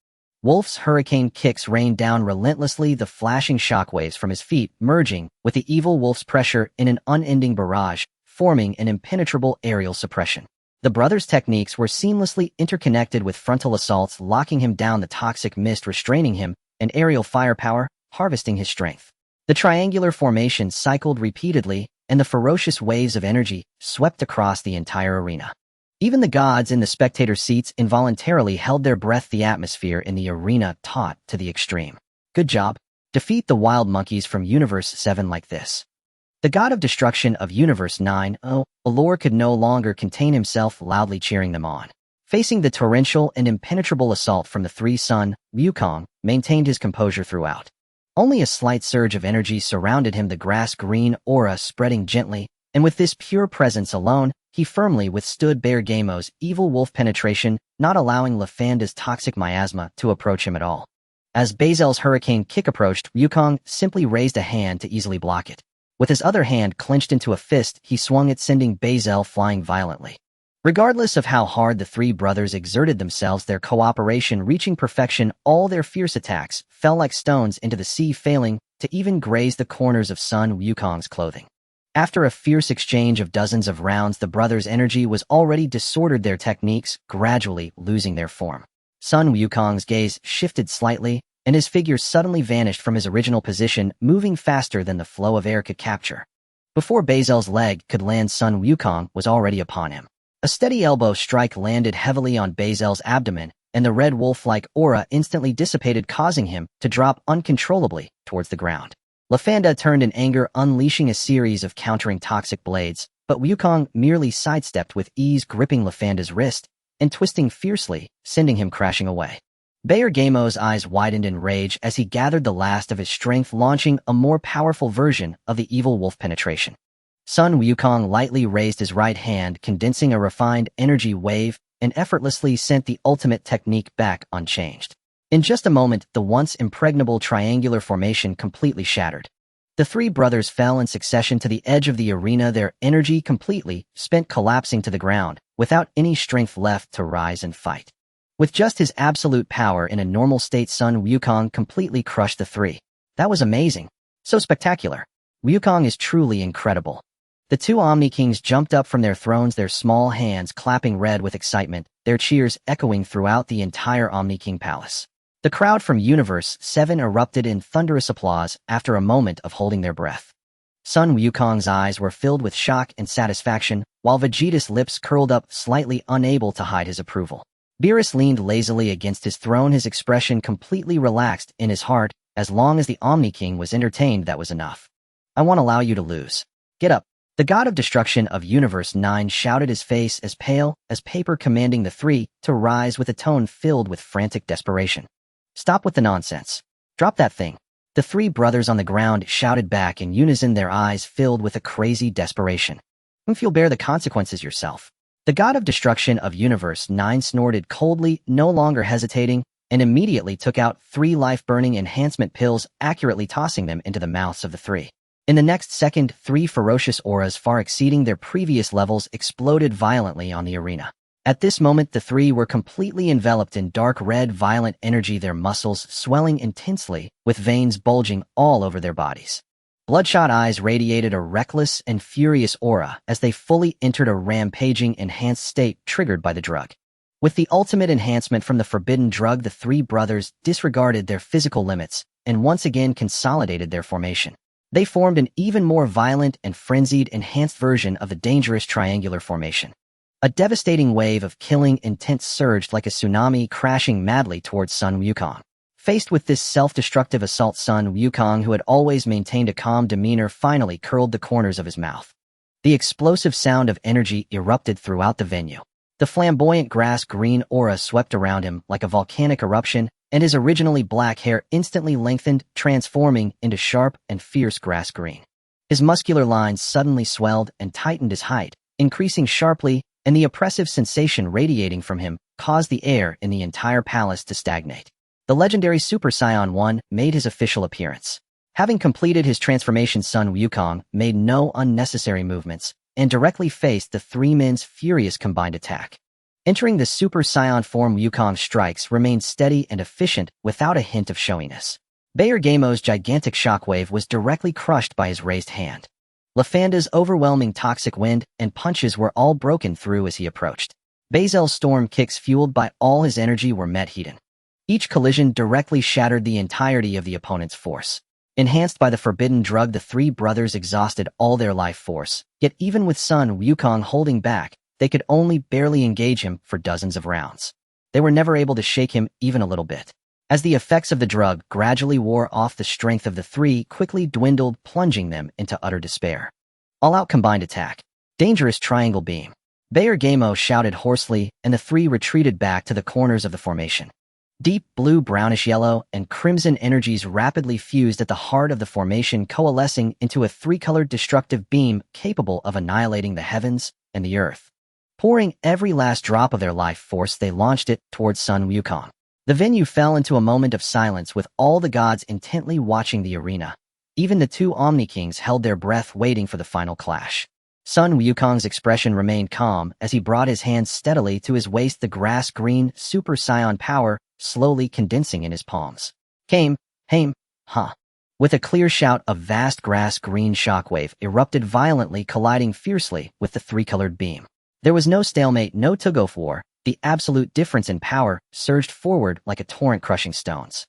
Wolf's hurricane kicks rained down relentlessly, the flashing shockwaves from his feet merging with the evil wolf's pressure in an unending barrage, forming an impenetrable aerial suppression. The brothers' techniques were seamlessly interconnected, with frontal assaults locking him down, the toxic mist restraining him, and aerial firepower harvesting his strength. The triangular formation cycled repeatedly, and the ferocious waves of energy swept across the entire arena. Even the gods in the spectator seats involuntarily held their breath, the atmosphere in the arena taut to the extreme. Good job. Defeat the wild monkeys from Universe 7 like this. The god of destruction of Universe 9, Allure, could no longer contain himself, loudly cheering them on. Facing the torrential and impenetrable assault from the three, Sun Wukong maintained his composure throughout. Only a slight surge of energy surrounded him, the grass-green aura spreading gently, and with this pure presence alone, he firmly withstood Bayer Gamo's evil wolf penetration, not allowing Lafanda's toxic miasma to approach him at all. As Bazel's hurricane kick approached, Wukong simply raised a hand to easily block it. With his other hand clenched into a fist, he swung it, sending Bazel flying violently. Regardless of how hard the three brothers exerted themselves, their cooperation reaching perfection, all their fierce attacks fell like stones into the sea, failing to even graze the corners of Sun Wukong's clothing. After a fierce exchange of dozens of rounds, the brothers' energy was already disordered, their techniques gradually losing their form. Sun Wukong's gaze shifted slightly, and his figure suddenly vanished from his original position, moving faster than the flow of air could capture. Before Bazel's leg could land, Sun Wukong was already upon him. A steady elbow strike landed heavily on Bazel's abdomen, and the red wolf-like aura instantly dissipated, causing him to drop uncontrollably towards the ground. Lafanda turned in anger, unleashing a series of countering toxic blades, but Wukong merely sidestepped with ease, gripping Lafanda's wrist and twisting fiercely, sending him crashing away. Bayer Gamo's eyes widened in rage as he gathered the last of his strength, launching a more powerful version of the evil wolf penetration. Sun Wukong lightly raised his right hand, condensing a refined energy wave, and effortlessly sent the ultimate technique back unchanged. In just a moment, the once impregnable triangular formation completely shattered. The three brothers fell in succession to the edge of the arena, their energy completely spent, collapsing to the ground, without any strength left to rise and fight. With just his absolute power in a normal state, Sun Wukong completely crushed the three. That was amazing. So spectacular. Wukong is truly incredible. The two Omni Kings jumped up from their thrones, their small hands clapping red with excitement, their cheers echoing throughout the entire Omni King palace. The crowd from Universe 7 erupted in thunderous applause after a moment of holding their breath. Sun Wukong's eyes were filled with shock and satisfaction, while Vegeta's lips curled up, slightly unable to hide his approval. Beerus leaned lazily against his throne, his expression completely relaxed. In his heart, as long as the Omni King was entertained, that was enough. I won't allow you to lose. Get up. The god of destruction of Universe 9 shouted, his face as pale as paper, commanding the three to rise with a tone filled with frantic desperation. Stop with the nonsense. Drop that thing. The three brothers on the ground shouted back in unison, their eyes filled with a crazy desperation. If you'll bear the consequences yourself. The god of destruction of Universe 9 snorted coldly, no longer hesitating, and immediately took out 3 life-burning enhancement pills, accurately tossing them into the mouths of the three. In the next second, 3 ferocious auras far exceeding their previous levels exploded violently on the arena. At this moment, the three were completely enveloped in dark red violent energy, their muscles swelling intensely, with veins bulging all over their bodies. Bloodshot eyes radiated a reckless and furious aura as they fully entered a rampaging enhanced state triggered by the drug. With the ultimate enhancement from the forbidden drug, the three brothers disregarded their physical limits and once again consolidated their formation. They formed an even more violent and frenzied enhanced version of the dangerous triangular formation. A devastating wave of killing intent surged like a tsunami, crashing madly towards Sun Wukong. Faced with this self-destructive assault, Sun Wukong, who had always maintained a calm demeanor, finally curled the corners of his mouth. The explosive sound of energy erupted throughout the venue. The flamboyant grass-green aura swept around him like a volcanic eruption, and his originally black hair instantly lengthened, transforming into sharp and fierce grass green. His muscular lines suddenly swelled and tightened his height, increasing sharply, and the oppressive sensation radiating from him caused the air in the entire palace to stagnate. The legendary Super Saiyan 1 made his official appearance. Having completed his transformation, Sun Wukong made no unnecessary movements and directly faced the three men's furious combined attack. Entering the Super Saiyan form, Wukong's strikes remained steady and efficient without a hint of showiness. Beerus' gigantic shockwave was directly crushed by his raised hand. Lafanda's overwhelming toxic wind and punches were all broken through as he approached. Bazel's storm kicks, fueled by all his energy, were met heated. Each collision directly shattered the entirety of the opponent's force. Enhanced by the forbidden drug, the three brothers exhausted all their life force, yet even with Sun Wukong holding back, they could only barely engage him for dozens of rounds. They were never able to shake him even a little bit. As the effects of the drug gradually wore off, the strength of the three quickly dwindled, plunging them into utter despair. All-out combined attack. Dangerous triangle beam. Beerus shouted hoarsely, and the three retreated back to the corners of the formation. Deep blue, brownish yellow, and crimson energies rapidly fused at the heart of the formation, coalescing into a three-colored destructive beam capable of annihilating the heavens and the earth. Pouring every last drop of their life force, they launched it towards Sun Wukong. The venue fell into a moment of silence, with all the gods intently watching the arena. Even the two Omni Kings held their breath, waiting for the final clash. Sun Wukong's expression remained calm as he brought his hands steadily to his waist, the grass-green Super Saiyan power slowly condensing in his palms. Came, Haim, ha. With a clear shout, a vast grass-green shockwave erupted violently, colliding fiercely with the three-colored beam. There was no stalemate, no tug-of-war. The absolute difference in power surged forward like a torrent, crushing stones.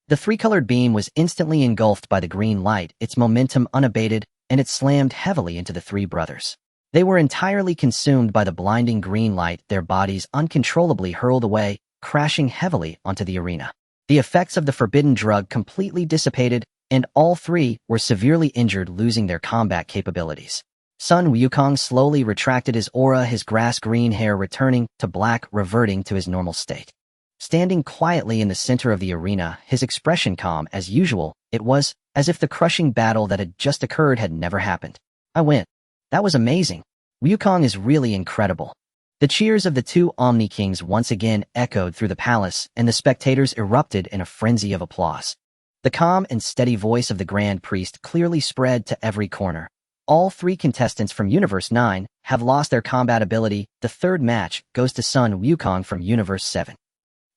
The three-colored beam was instantly engulfed by the green light, its momentum unabated, and it slammed heavily into the three brothers. They were entirely consumed by the blinding green light, their bodies uncontrollably hurled away, crashing heavily onto the arena. The effects of the forbidden drug completely dissipated, and all three were severely injured, losing their combat capabilities. Sun Wukong slowly retracted his aura, his grass-green hair returning to black, reverting to his normal state. Standing quietly in the center of the arena, his expression calm as usual, it was as if the crushing battle that had just occurred had never happened. I win. That was amazing. Wukong is really incredible. The cheers of the two Omni Kings once again echoed through the palace, and the spectators erupted in a frenzy of applause. The calm and steady voice of the Grand Priest clearly spread to every corner. All three contestants from Universe 9 have lost their combat ability. The third match goes to Sun Wukong from Universe 7.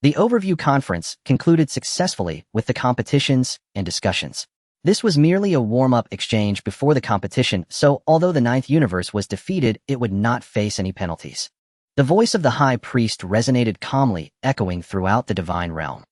The overview conference concluded successfully with the competitions and discussions. This was merely a warm-up exchange before the competition, so although the ninth universe was defeated, it would not face any penalties. The voice of the High Priest resonated calmly, echoing throughout the divine realm.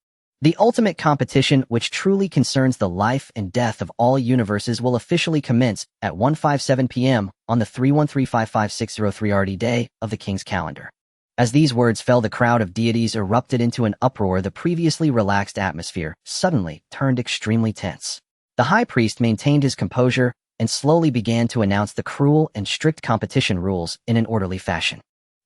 The ultimate competition, which truly concerns the life and death of all universes, will officially commence at 1:57 p.m. on the 3135563 RD day of the King's calendar. As these words fell, the crowd of deities erupted into an uproar. The previously relaxed atmosphere suddenly turned extremely tense. The high priest maintained his composure and slowly began to announce the cruel and strict competition rules in an orderly fashion.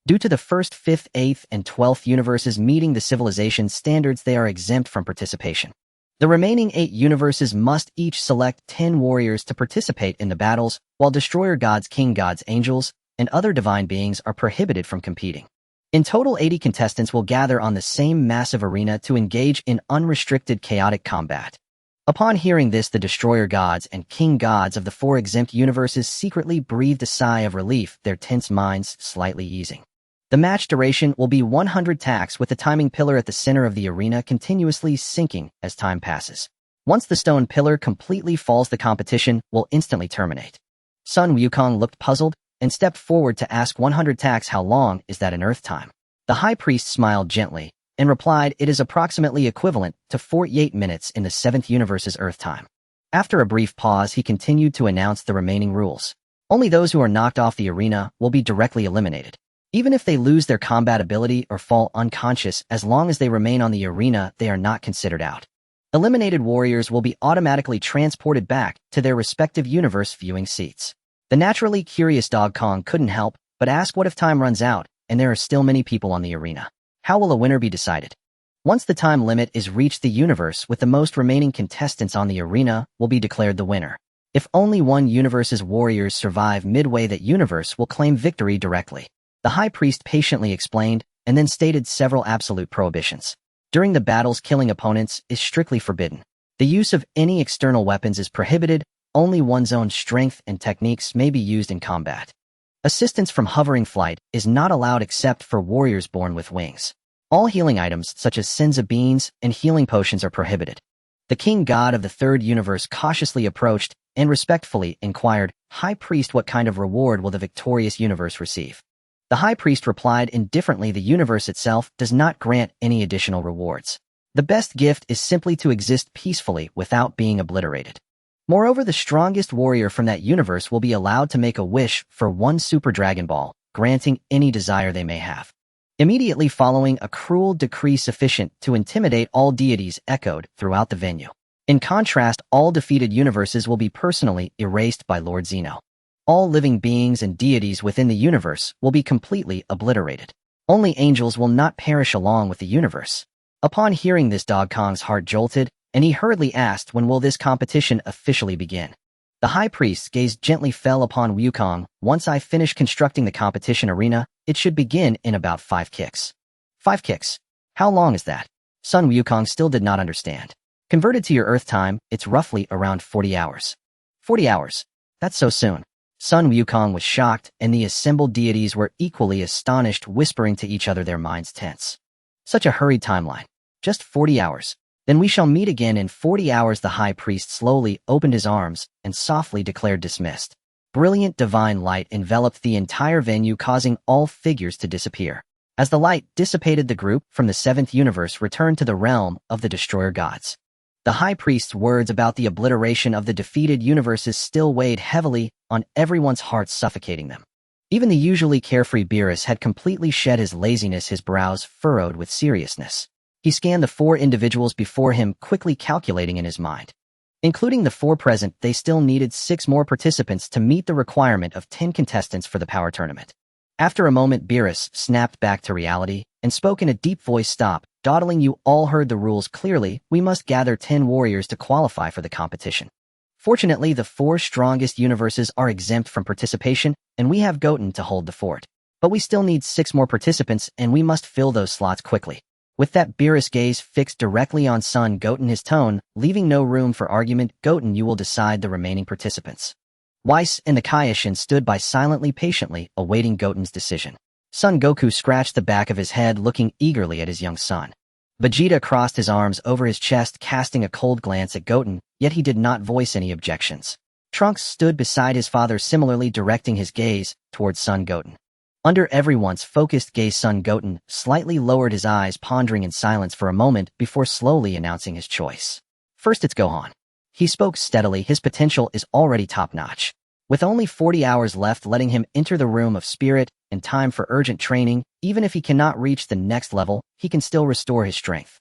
Due to the first, 5th, 8th, and 12th universes meeting the civilization standards, they are exempt from participation. The remaining 8 universes must each select 10 warriors to participate in the battles, while destroyer gods, king gods, angels, and other divine beings are prohibited from competing. In total, 80 contestants will gather on the same massive arena to engage in unrestricted chaotic combat. Upon hearing this, the destroyer gods and king gods of the 4 exempt universes secretly breathed a sigh of relief, their tense minds slightly easing. The match duration will be 100 attacks, with the timing pillar at the center of the arena continuously sinking as time passes. Once the stone pillar completely falls, the competition will instantly terminate. Sun Wukong looked puzzled and stepped forward to ask, 100 attacks, how long is that in Earth time? The high priest smiled gently and replied, it is approximately equivalent to 48 minutes in the 7th universe's Earth time. After a brief pause, he continued to announce the remaining rules. Only those who are knocked off the arena will be directly eliminated. Even if they lose their combat ability or fall unconscious, as long as they remain on the arena, they are not considered out. Eliminated warriors will be automatically transported back to their respective universe viewing seats. The naturally curious Dog Kong couldn't help but ask, what if time runs out and there are still many people on the arena? How will a winner be decided? Once the time limit is reached, the universe with the most remaining contestants on the arena will be declared the winner. If only one universe's warriors survive midway, that universe will claim victory directly. The high priest patiently explained and then stated several absolute prohibitions. During the battles, killing opponents is strictly forbidden. The use of any external weapons is prohibited. Only one's own strength and techniques may be used in combat. Assistance from hovering flight is not allowed except for warriors born with wings. All healing items such as senza beans and healing potions are prohibited. The king god of the 3rd universe cautiously approached and respectfully inquired, High priest, what kind of reward will the victorious universe receive? The high priest replied indifferently, the universe itself does not grant any additional rewards. The best gift is simply to exist peacefully without being obliterated. Moreover, the strongest warrior from that universe will be allowed to make a wish for 1 Super Dragon Ball, granting any desire they may have. Immediately following, a cruel decree sufficient to intimidate all deities echoed throughout the venue. In contrast, all defeated universes will be personally erased by Lord Zeno. All living beings and deities within the universe will be completely obliterated. Only angels will not perish along with the universe. Upon hearing this, Dog Kong's heart jolted, and he hurriedly asked, when will this competition officially begin? The high priest's gaze gently fell upon Wukong. Once I finish constructing the competition arena, it should begin in about 5 kicks. 5 kicks? How long is that? Sun Wukong still did not understand. Converted to your Earth time, it's roughly around 40 hours. 40 hours? That's so soon. Sun Wukong was shocked, and the assembled deities were equally astonished, whispering to each other, their minds tense. Such a hurried timeline. Just 40 hours. Then we shall meet again in 40 hours. The high priest slowly opened his arms and softly declared, dismissed. Brilliant divine light enveloped the entire venue, causing all figures to disappear. As the light dissipated, the group from the 7th universe returned to the realm of the destroyer gods. The high priest's words about the obliteration of the defeated universes still weighed heavily on everyone's hearts, suffocating them. Even the usually carefree Beerus had completely shed his laziness, his brows furrowed with seriousness. He scanned the 4 individuals before him, quickly calculating in his mind. Including the 4 present, they still needed 6 more participants to meet the requirement of 10 contestants for the power tournament. After a moment, Beerus snapped back to reality and spoke in a deep voice, stop, dawdling, you all heard the rules clearly. We must gather 10 warriors to qualify for the competition. Fortunately, the 4 strongest universes are exempt from participation, and we have Goten to hold the fort. But we still need 6 more participants, and we must fill those slots quickly. With that Beerus' gaze fixed directly on Son Goten, his tone leaving no room for argument, Goten, you will decide the remaining participants. Whis and the Kaioshin stood by silently, patiently, awaiting Goten's decision. Son Goku scratched the back of his head, looking eagerly at his young son. Vegeta crossed his arms over his chest, casting a cold glance at Goten, yet he did not voice any objections. Trunks stood beside his father, similarly directing his gaze towards Son Goten. Under everyone's focused gaze, Son Goten slightly lowered his eyes, pondering in silence for a moment before slowly announcing his choice. First, it's Gohan. He spoke steadily. His potential is already top-notch. With only 40 hours left, letting him enter the room of spirit and time for urgent training, even if he cannot reach the next level, he can still restore his strength.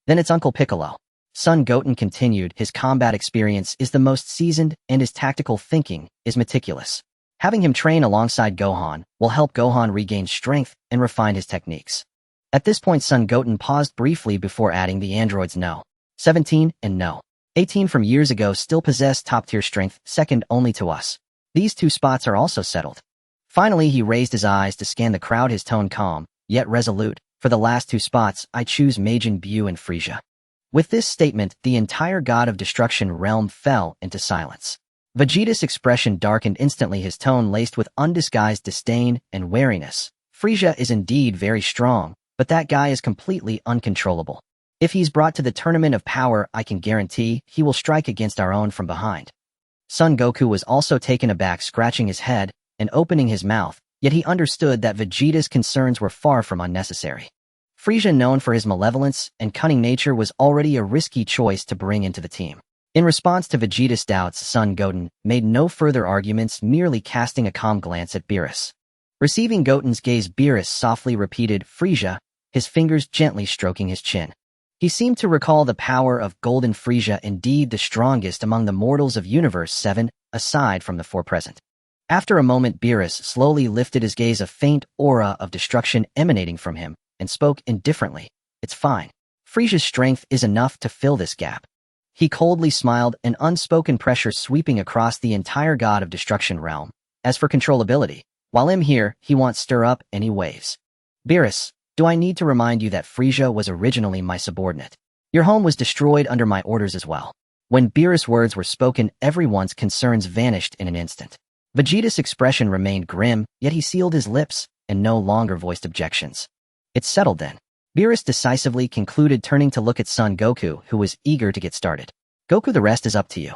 Then it's Uncle Piccolo. Son Goten continued. His combat experience is the most seasoned and his tactical thinking is meticulous. Having him train alongside Gohan will help Gohan regain strength and refine his techniques. At this point, Son Goten paused briefly before adding the androids No. 17 and No. 18 from years ago still possess top-tier strength, second only to us. These two spots are also settled. Finally, he raised his eyes to scan the crowd, his tone calm, yet resolute. For the last two spots, I choose Majin Buu and Frieza. With this statement, the entire God of Destruction realm fell into silence. Vegeta's expression darkened instantly, his tone laced with undisguised disdain and wariness. Frieza is indeed very strong, but that guy is completely uncontrollable. If he's brought to the tournament of power, I can guarantee he will strike against our own from behind. Son Goku was also taken aback, scratching his head and opening his mouth, yet he understood that Vegeta's concerns were far from unnecessary. Frieza, known for his malevolence and cunning nature, was already a risky choice to bring into the team. In response to Vegeta's doubts, Son Goten made no further arguments, merely casting a calm glance at Beerus. Receiving Goten's gaze, Beerus softly repeated, Frieza, his fingers gently stroking his chin. He seemed to recall the power of Golden Frieza, indeed the strongest among the mortals of Universe 7, aside from the four present. After a moment, Beerus slowly lifted his gaze, a faint aura of destruction emanating from him, and spoke indifferently. It's fine. Frieza's strength is enough to fill this gap. He coldly smiled, an unspoken pressure sweeping across the entire God of Destruction realm. As for controllability, while I'm here, he won't stir up any waves. Beerus, do I need to remind you that Frieza was originally my subordinate? Your home was destroyed under my orders as well. When Beerus' words were spoken, everyone's concerns vanished in an instant. Vegeta's expression remained grim, yet he sealed his lips and no longer voiced objections. It's settled then. Beerus decisively concluded, turning to look at Son Goku, who was eager to get started. Goku, the rest is up to you.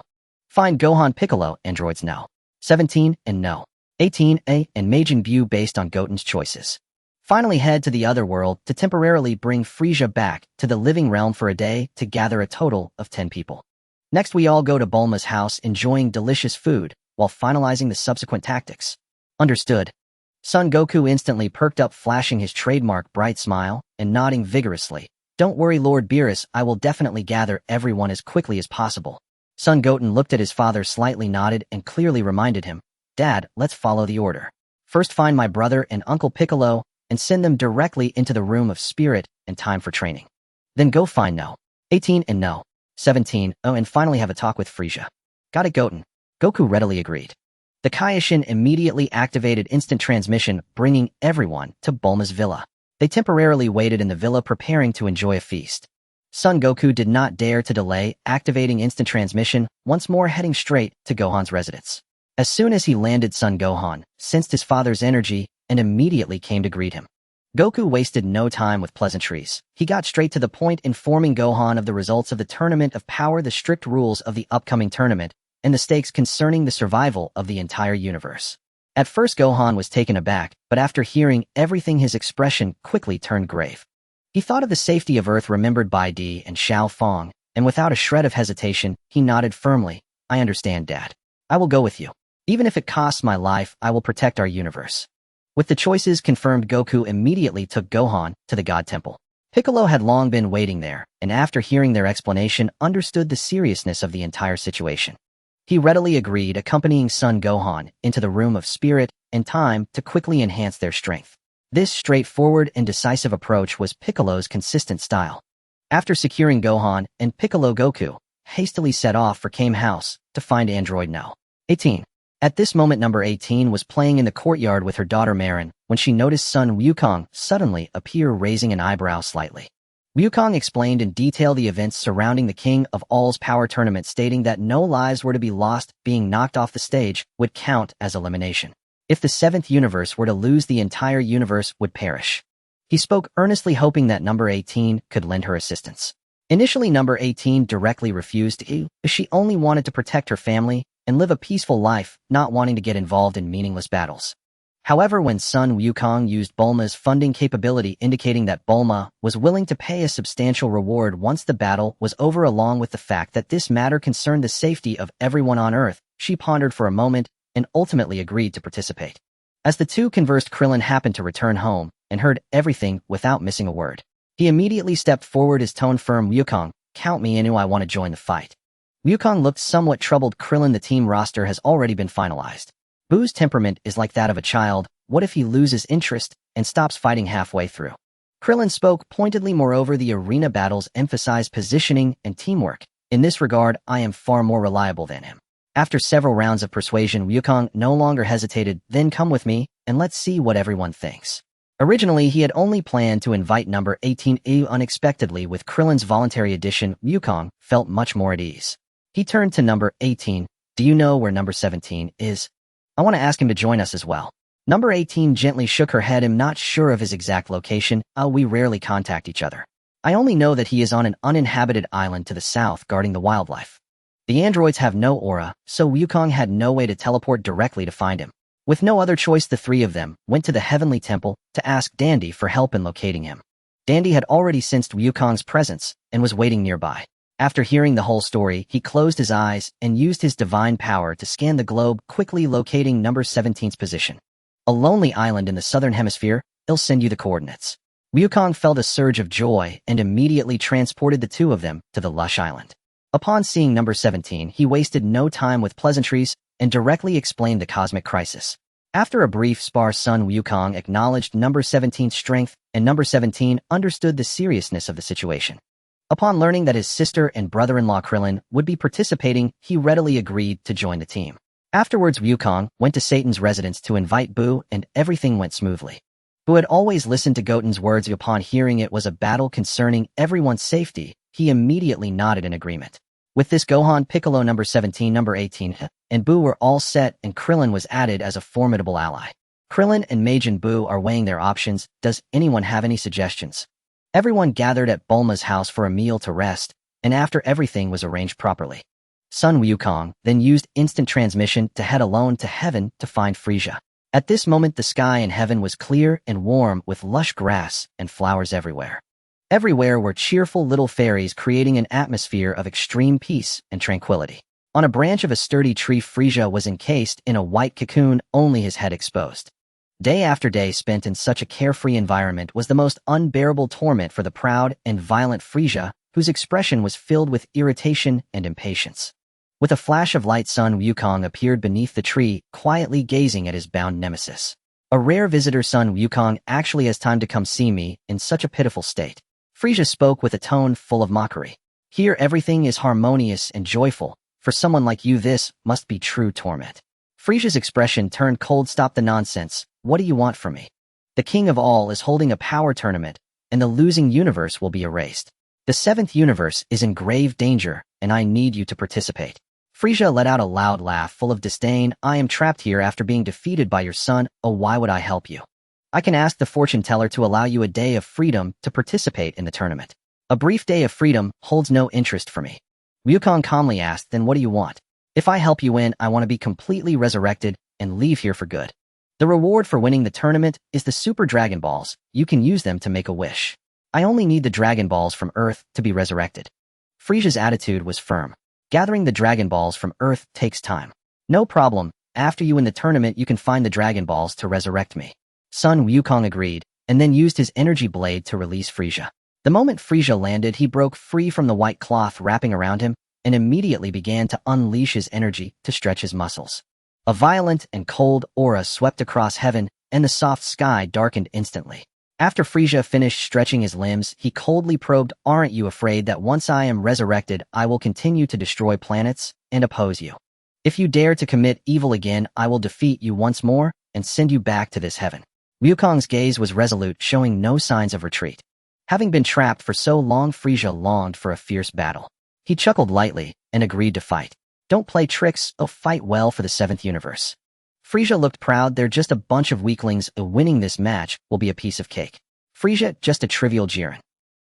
Find Gohan, Piccolo, androids No. 17 and No. 18A and Majin Buu based on Goten's choices. Finally, head to the other world to temporarily bring Frieza back to the living realm for a day to gather a total of 10 people. Next, we all go to Bulma's house, enjoying delicious food while finalizing the subsequent tactics. Understood. Son Goku instantly perked up, flashing his trademark bright smile and nodding vigorously. Don't worry, Lord Beerus, I will definitely gather everyone as quickly as possible. Son Goten looked at his father, slightly nodded, and clearly reminded him, Dad, let's follow the order. First, find my brother and Uncle Piccolo and send them directly into the room of spirit and time for training. Then go find No. 18 and No. 17, and finally have a talk with Frieza. Got it, Goten. Goku readily agreed. The Kaioshin immediately activated instant transmission, bringing everyone to Bulma's villa. They temporarily waited in the villa, preparing to enjoy a feast. Son Goku did not dare to delay, activating instant transmission, once more heading straight to Gohan's residence. As soon as he landed, Son Gohan sensed his father's energy and immediately came to greet him. Goku wasted no time with pleasantries. He got straight to the point, informing Gohan of the results of the Tournament of Power, the strict rules of the upcoming tournament, and the stakes concerning the survival of the entire universe. At first, Gohan was taken aback, but after hearing everything, his expression quickly turned grave. He thought of the safety of Earth, remembered Bai Di and Xiao Fong, and without a shred of hesitation, he nodded firmly. I understand, Dad. I will go with you. Even if it costs my life, I will protect our universe. With the choices confirmed, Goku immediately took Gohan to the God Temple. Piccolo had long been waiting there, and after hearing their explanation, understood the seriousness of the entire situation. He readily agreed, accompanying Son Gohan into the room of spirit and time to quickly enhance their strength. This straightforward and decisive approach was Piccolo's consistent style. After securing Gohan and Piccolo, Goku hastily set off for Kame House to find android No. 18. At this moment, number 18 was playing in the courtyard with her daughter Marin when she noticed son Wukong suddenly appear, raising an eyebrow slightly. Wukong explained in detail the events surrounding the King of All's Power tournament, stating that no lives were to be lost. Being knocked off the stage would count as elimination. If the seventh universe were to lose, the entire universe would perish. He spoke earnestly, hoping that number 18 could lend her assistance. Initially, number 18 directly refused to, as she only wanted to protect her family and live a peaceful life, not wanting to get involved in meaningless battles. However, when Sun Wukong used Bulma's funding capability indicating that Bulma was willing to pay a substantial reward once the battle was over, along with the fact that this matter concerned the safety of everyone on Earth, she pondered for a moment and ultimately agreed to participate. As the two conversed, Krillin happened to return home and heard everything without missing a word. He immediately stepped forward, his tone firm. "Wukong, count me in, I want to join the fight." Wukong looked somewhat troubled. "Krillin, the team roster has already been finalized. Boo's temperament is like that of a child. What if he loses interest and stops fighting halfway through?" Krillin spoke pointedly. "Moreover, the arena battles emphasize positioning and teamwork. In this regard, I am far more reliable than him." After several rounds of persuasion, Wukong no longer hesitated. "Then come with me, and let's see what everyone thinks." Originally, he had only planned to invite number 18. Unexpectedly, with Krillin's voluntary addition, Wukong felt much more at ease. He turned to number 18. "Do you know where number 17 is? I want to ask him to join us as well." Number 18 gently shook her head. "I'm not sure of his exact location. We rarely contact each other. I only know that he is on an uninhabited island to the south guarding the wildlife." The androids have no aura, so Wukong had no way to teleport directly to find him. With no other choice, the three of them went to the Heavenly Temple to ask Dandy for help in locating him. Dandy had already sensed Wukong's presence and was waiting nearby. After hearing the whole story, he closed his eyes and used his divine power to scan the globe, quickly locating number 17's position. "A lonely island in the southern hemisphere. I'll send you the coordinates." Wukong felt a surge of joy and immediately transported the two of them to the lush island. Upon seeing number 17, he wasted no time with pleasantries and directly explained the cosmic crisis. After a brief spar, Sun Wukong acknowledged number 17's strength, and number 17 understood the seriousness of the situation. Upon learning that his sister and brother-in-law Krillin would be participating, he readily agreed to join the team. Afterwards, Wukong went to Satan's residence to invite Boo, and everything went smoothly. Boo had always listened to Goten's words. Upon hearing it was a battle concerning everyone's safety, he immediately nodded in agreement. With this, Gohan, Piccolo, number 17, number 18, and Boo were all set, and Krillin was added as a formidable ally. Krillin and Majin Buu are weighing their options. Does anyone have any suggestions? Everyone gathered at Bulma's house for a meal to rest, and after everything was arranged properly, Sun Wukong then used instant transmission to head alone to heaven to find Frieza. At this moment, the sky in heaven was clear and warm with lush grass and flowers everywhere. Everywhere were cheerful little fairies creating an atmosphere of extreme peace and tranquility. On a branch of a sturdy tree, Frieza was encased in a white cocoon, only his head exposed. Day after day spent in such a carefree environment was the most unbearable torment for the proud and violent Frieza, whose expression was filled with irritation and impatience. With a flash of light, Sun Wukong appeared beneath the tree, quietly gazing at his bound nemesis. "A rare visitor. Sun Wukong actually has time to come see me in such a pitiful state." Frieza spoke with a tone full of mockery. "Here everything is harmonious and joyful. For someone like you, this must be true torment." Frieza's expression turned cold. "Stop the nonsense. What do you want from me? The king of all is holding a power tournament, and the losing universe will be erased. The seventh universe is in grave danger, and I need you to participate." Frieza let out a loud laugh full of disdain. "I am trapped here after being defeated by your son. Oh, why would I help you? I can ask the fortune teller to allow you a day of freedom to participate in the tournament." "A brief day of freedom holds no interest for me." Wukong calmly asked, "Then what do you want?" "If I help you win, I want to be completely resurrected and leave here for good. The reward for winning the tournament is the Super Dragon Balls. You can use them to make a wish. I only need the Dragon Balls from Earth to be resurrected." Frieza's attitude was firm. "Gathering the Dragon Balls from Earth takes time." "No problem. After you win the tournament, you can find the Dragon Balls to resurrect me." Sun Wukong agreed, and then used his energy blade to release Frieza. The moment Frieza landed, he broke free from the white cloth wrapping around him, and immediately began to unleash his energy to stretch his muscles. A violent and cold aura swept across heaven, and the soft sky darkened instantly. After Frieza finished stretching his limbs, he coldly probed, "Aren't you afraid that once I am resurrected, I will continue to destroy planets and oppose you? If you dare to commit evil again, I will defeat you once more and send you back to this heaven." Wukong's gaze was resolute, showing no signs of retreat. Having been trapped for so long, Frieza longed for a fierce battle. He chuckled lightly and agreed to fight. "Don't play tricks, fight well for the seventh universe." Frieza looked proud. "They're just a bunch of weaklings. Winning this match will be a piece of cake." "Frieza, just a trivial Jiren.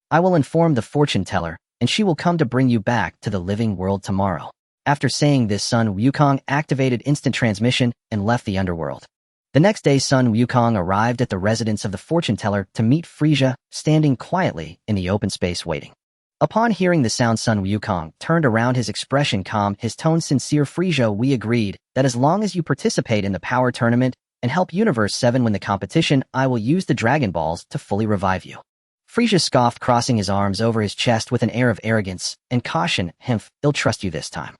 I will inform the fortune teller, and she will come to bring you back to the living world tomorrow." After saying this, Sun Wukong activated instant transmission and left the underworld. The next day, Sun Wukong arrived at the residence of the fortune teller to meet Frisia, standing quietly in the open space waiting. Upon hearing the sound, Sun Wukong turned around, his expression calm, his tone sincere. Frisia, we agreed that as long as you participate in the power tournament and help Universe 7 win the competition, I will use the Dragon Balls to fully revive you. Frisia scoffed, crossing his arms over his chest with an air of arrogance and caution. Hmph, he'll trust you this time.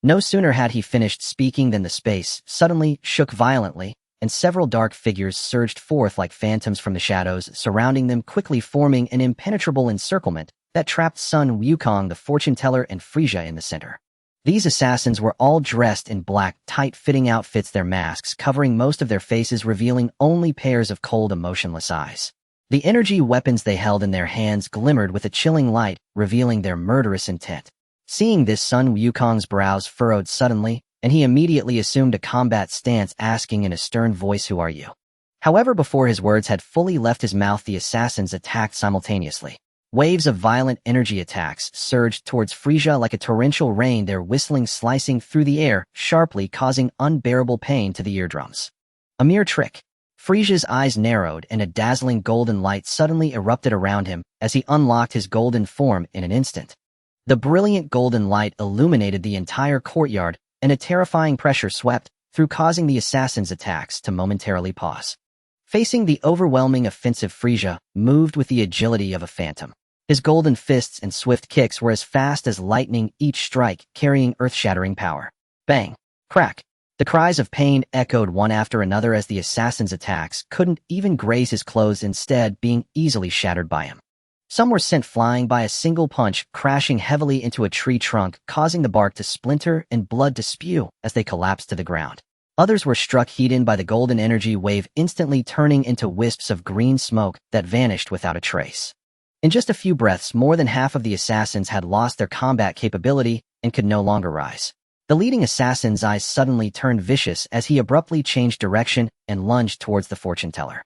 No sooner had he finished speaking than the space suddenly shook violently, and several dark figures surged forth like phantoms from the shadows, surrounding them, quickly forming an impenetrable encirclement that trapped Sun Wukong, the fortune teller, and Frisia in the center. These assassins were all dressed in black, tight-fitting outfits, their masks covering most of their faces, revealing only pairs of cold, emotionless eyes. The energy weapons they held in their hands glimmered with a chilling light, revealing their murderous intent. Seeing this, Sun Wukong's brows furrowed suddenly, and he immediately assumed a combat stance, asking in a stern voice, "Who are you?" However, before his words had fully left his mouth, the assassins attacked simultaneously. Waves of violent energy attacks surged towards Frisia like a torrential rain, their whistling slicing through the air, sharply causing unbearable pain to the eardrums. A mere trick. Frisia's eyes narrowed, and a dazzling golden light suddenly erupted around him as he unlocked his golden form in an instant. The brilliant golden light illuminated the entire courtyard, and a terrifying pressure swept through, causing the assassins' attacks to momentarily pause. Facing the overwhelming offensive, Frisia moved with the agility of a phantom. His golden fists and swift kicks were as fast as lightning, each strike carrying earth-shattering power. Bang! Crack! The cries of pain echoed one after another as the assassin's attacks couldn't even graze his clothes, instead being easily shattered by him. Some were sent flying by a single punch, crashing heavily into a tree trunk, causing the bark to splinter and blood to spew as they collapsed to the ground. Others were struck heat-in by the golden energy wave, instantly turning into wisps of green smoke that vanished without a trace. In just a few breaths, more than half of the assassins had lost their combat capability and could no longer rise. The leading assassin's eyes suddenly turned vicious as he abruptly changed direction and lunged towards the fortune teller.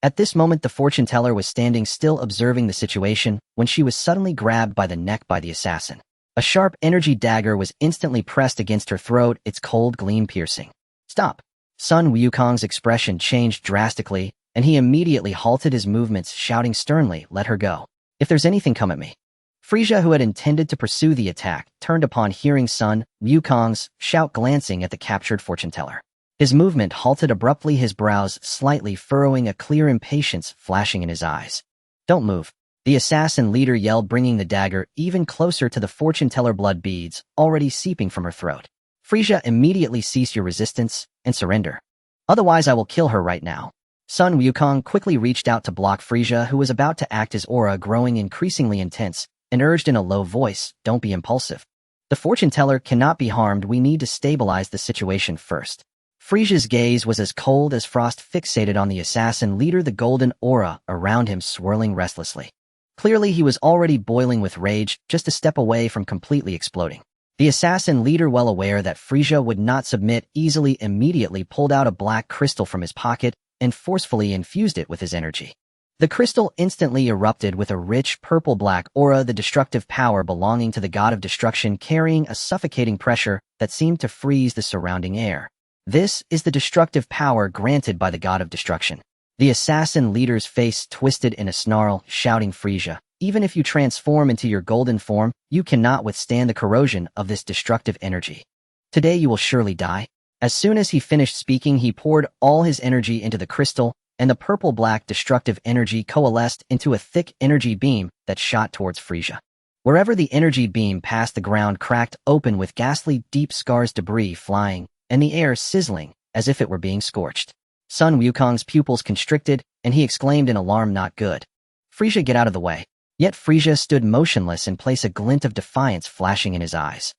At this moment, the fortune teller was standing still, observing the situation, when she was suddenly grabbed by the neck by the assassin. A sharp energy dagger was instantly pressed against her throat, its cold gleam piercing. "Stop!" Sun Wukong's expression changed drastically, and he immediately halted his movements, shouting sternly, "Let her go. If there's anything, come at me." Frisia, who had intended to pursue the attack, turned upon hearing Sun Wukong's shout, glancing at the captured fortune teller. His movement halted abruptly, his brows slightly furrowing, a clear impatience flashing in his eyes. "Don't move," the assassin leader yelled, bringing the dagger even closer to the fortune teller, blood beads already seeping from her throat. "Frisia, immediately cease your resistance and surrender. Otherwise, I will kill her right now." Sun Wukong quickly reached out to block Frisia, who was about to act, his aura growing increasingly intense, and urged in a low voice, "Don't be impulsive. The fortune teller cannot be harmed. We need to stabilize the situation first." Frisia's gaze was as cold as frost, fixated on the assassin leader, the golden aura around him swirling restlessly. Clearly, he was already boiling with rage, just a step away from completely exploding. The assassin leader, well aware that Frisia would not submit easily, immediately pulled out a black crystal from his pocket and forcefully infused it with his energy. The crystal instantly erupted with a rich purple-black aura, the destructive power belonging to the god of destruction, carrying a suffocating pressure that seemed to freeze the surrounding air. This is the destructive power granted by the god of destruction. The assassin leader's face twisted in a snarl, shouting, "Frisia, even if you transform into your golden form, you cannot withstand the corrosion of this destructive energy. Today you will surely die." As soon as he finished speaking, he poured all his energy into the crystal, and the purple-black destructive energy coalesced into a thick energy beam that shot towards Frisia. Wherever the energy beam passed, the ground cracked open with ghastly deep scars, debris flying, and the air sizzling as if it were being scorched. Sun Wukong's pupils constricted, and he exclaimed in alarm, "Not good. Frisia, get out of the way." Yet Frisia stood motionless in place, a glint of defiance flashing in his eyes.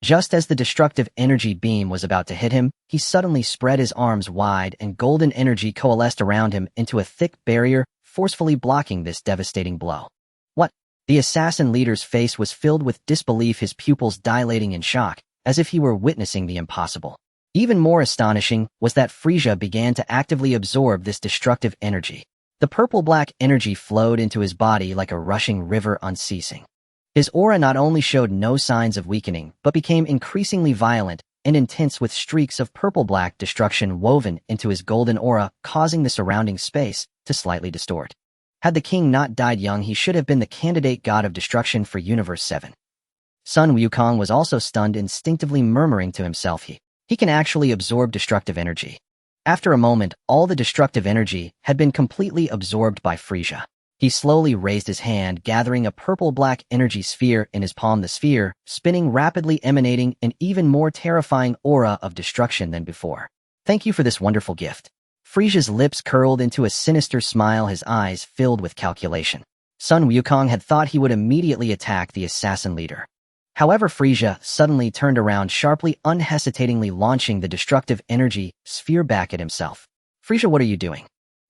Just as the destructive energy beam was about to hit him, he suddenly spread his arms wide, and golden energy coalesced around him into a thick barrier, forcefully blocking this devastating blow. "What?" The assassin leader's face was filled with disbelief, his pupils dilating in shock, as if he were witnessing the impossible. Even more astonishing was that Frisia began to actively absorb this destructive energy. The purple-black energy flowed into his body like a rushing river, unceasing. His aura not only showed no signs of weakening, but became increasingly violent, and intense with streaks of purple-black destruction woven into his golden aura, causing the surrounding space to slightly distort. Had the king not died young, he should have been the candidate god of destruction for Universe 7. Sun Wukong was also stunned, instinctively murmuring to himself, he can actually absorb destructive energy. After a moment, all the destructive energy had been completely absorbed by Frisia. He slowly raised his hand, gathering a purple-black energy sphere in his palm, the sphere spinning rapidly, emanating an even more terrifying aura of destruction than before. Thank you for this wonderful gift. Frisia's lips curled into a sinister smile, his eyes filled with calculation. Sun Wukong had thought he would immediately attack the assassin leader. However, Frisia suddenly turned around sharply, unhesitatingly launching the destructive energy sphere back at himself. Frisia, what are you doing?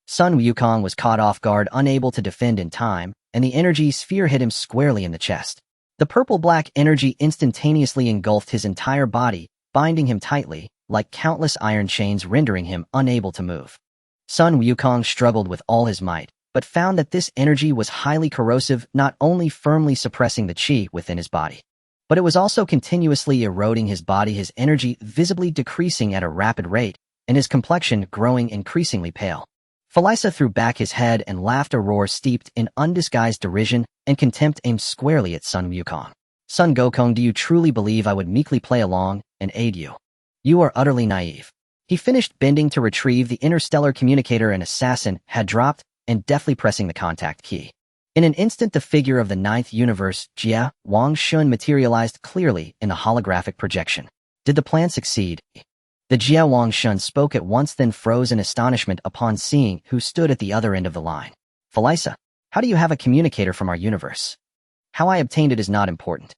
Sun Wukong was caught off guard, unable to defend in time, and the energy sphere hit him squarely in the chest. The purple-black energy instantaneously engulfed his entire body, binding him tightly, like countless iron chains, rendering him unable to move. Sun Wukong struggled with all his might, but found that this energy was highly corrosive, not only firmly suppressing the qi within his body, but it was also continuously eroding his body, his energy visibly decreasing at a rapid rate, and his complexion growing increasingly pale. Felisa threw back his head and laughed, a roar steeped in undisguised derision and contempt aimed squarely at Sun Wukong. Sun Gokong, do you truly believe I would meekly play along and aid you? You are utterly naive. He finished, bending to retrieve the interstellar communicator an assassin had dropped and deftly pressing the contact key. In an instant, the figure of the ninth universe, Jia Wang Shun, materialized clearly in the holographic projection. Did the plan succeed? The Jia Wang Shun spoke at once, then froze in astonishment upon seeing who stood at the other end of the line. Felisa, how do you have a communicator from our universe? How I obtained it is not important.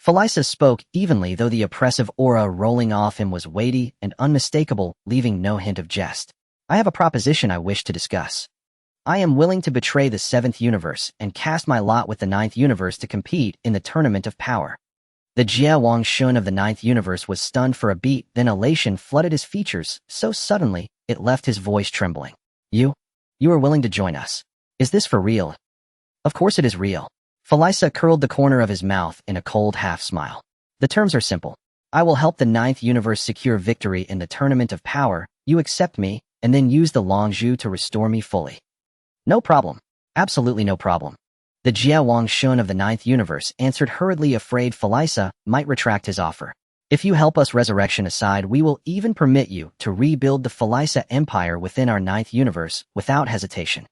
Felisa spoke evenly, though the oppressive aura rolling off him was weighty and unmistakable, leaving no hint of jest. I have a proposition I wish to discuss. I am willing to betray the seventh universe and cast my lot with the ninth universe to compete in the tournament of power. The Jia Wang Shun of the ninth universe was stunned for a beat, then elation flooded his features so suddenly it left his voice trembling. You are willing to join us. Is this for real? Of course it is real. Felisa curled the corner of his mouth in a cold half-smile. The terms are simple. I will help the ninth universe secure victory in the tournament of power. You accept me, and then use the Longzhu to restore me fully. No problem. Absolutely no problem. The Jia Wang Shun of the ninth universe answered hurriedly, afraid Felisa might retract his offer. If you help us, resurrection aside, we will even permit you to rebuild the Felisa empire within our ninth universe without hesitation.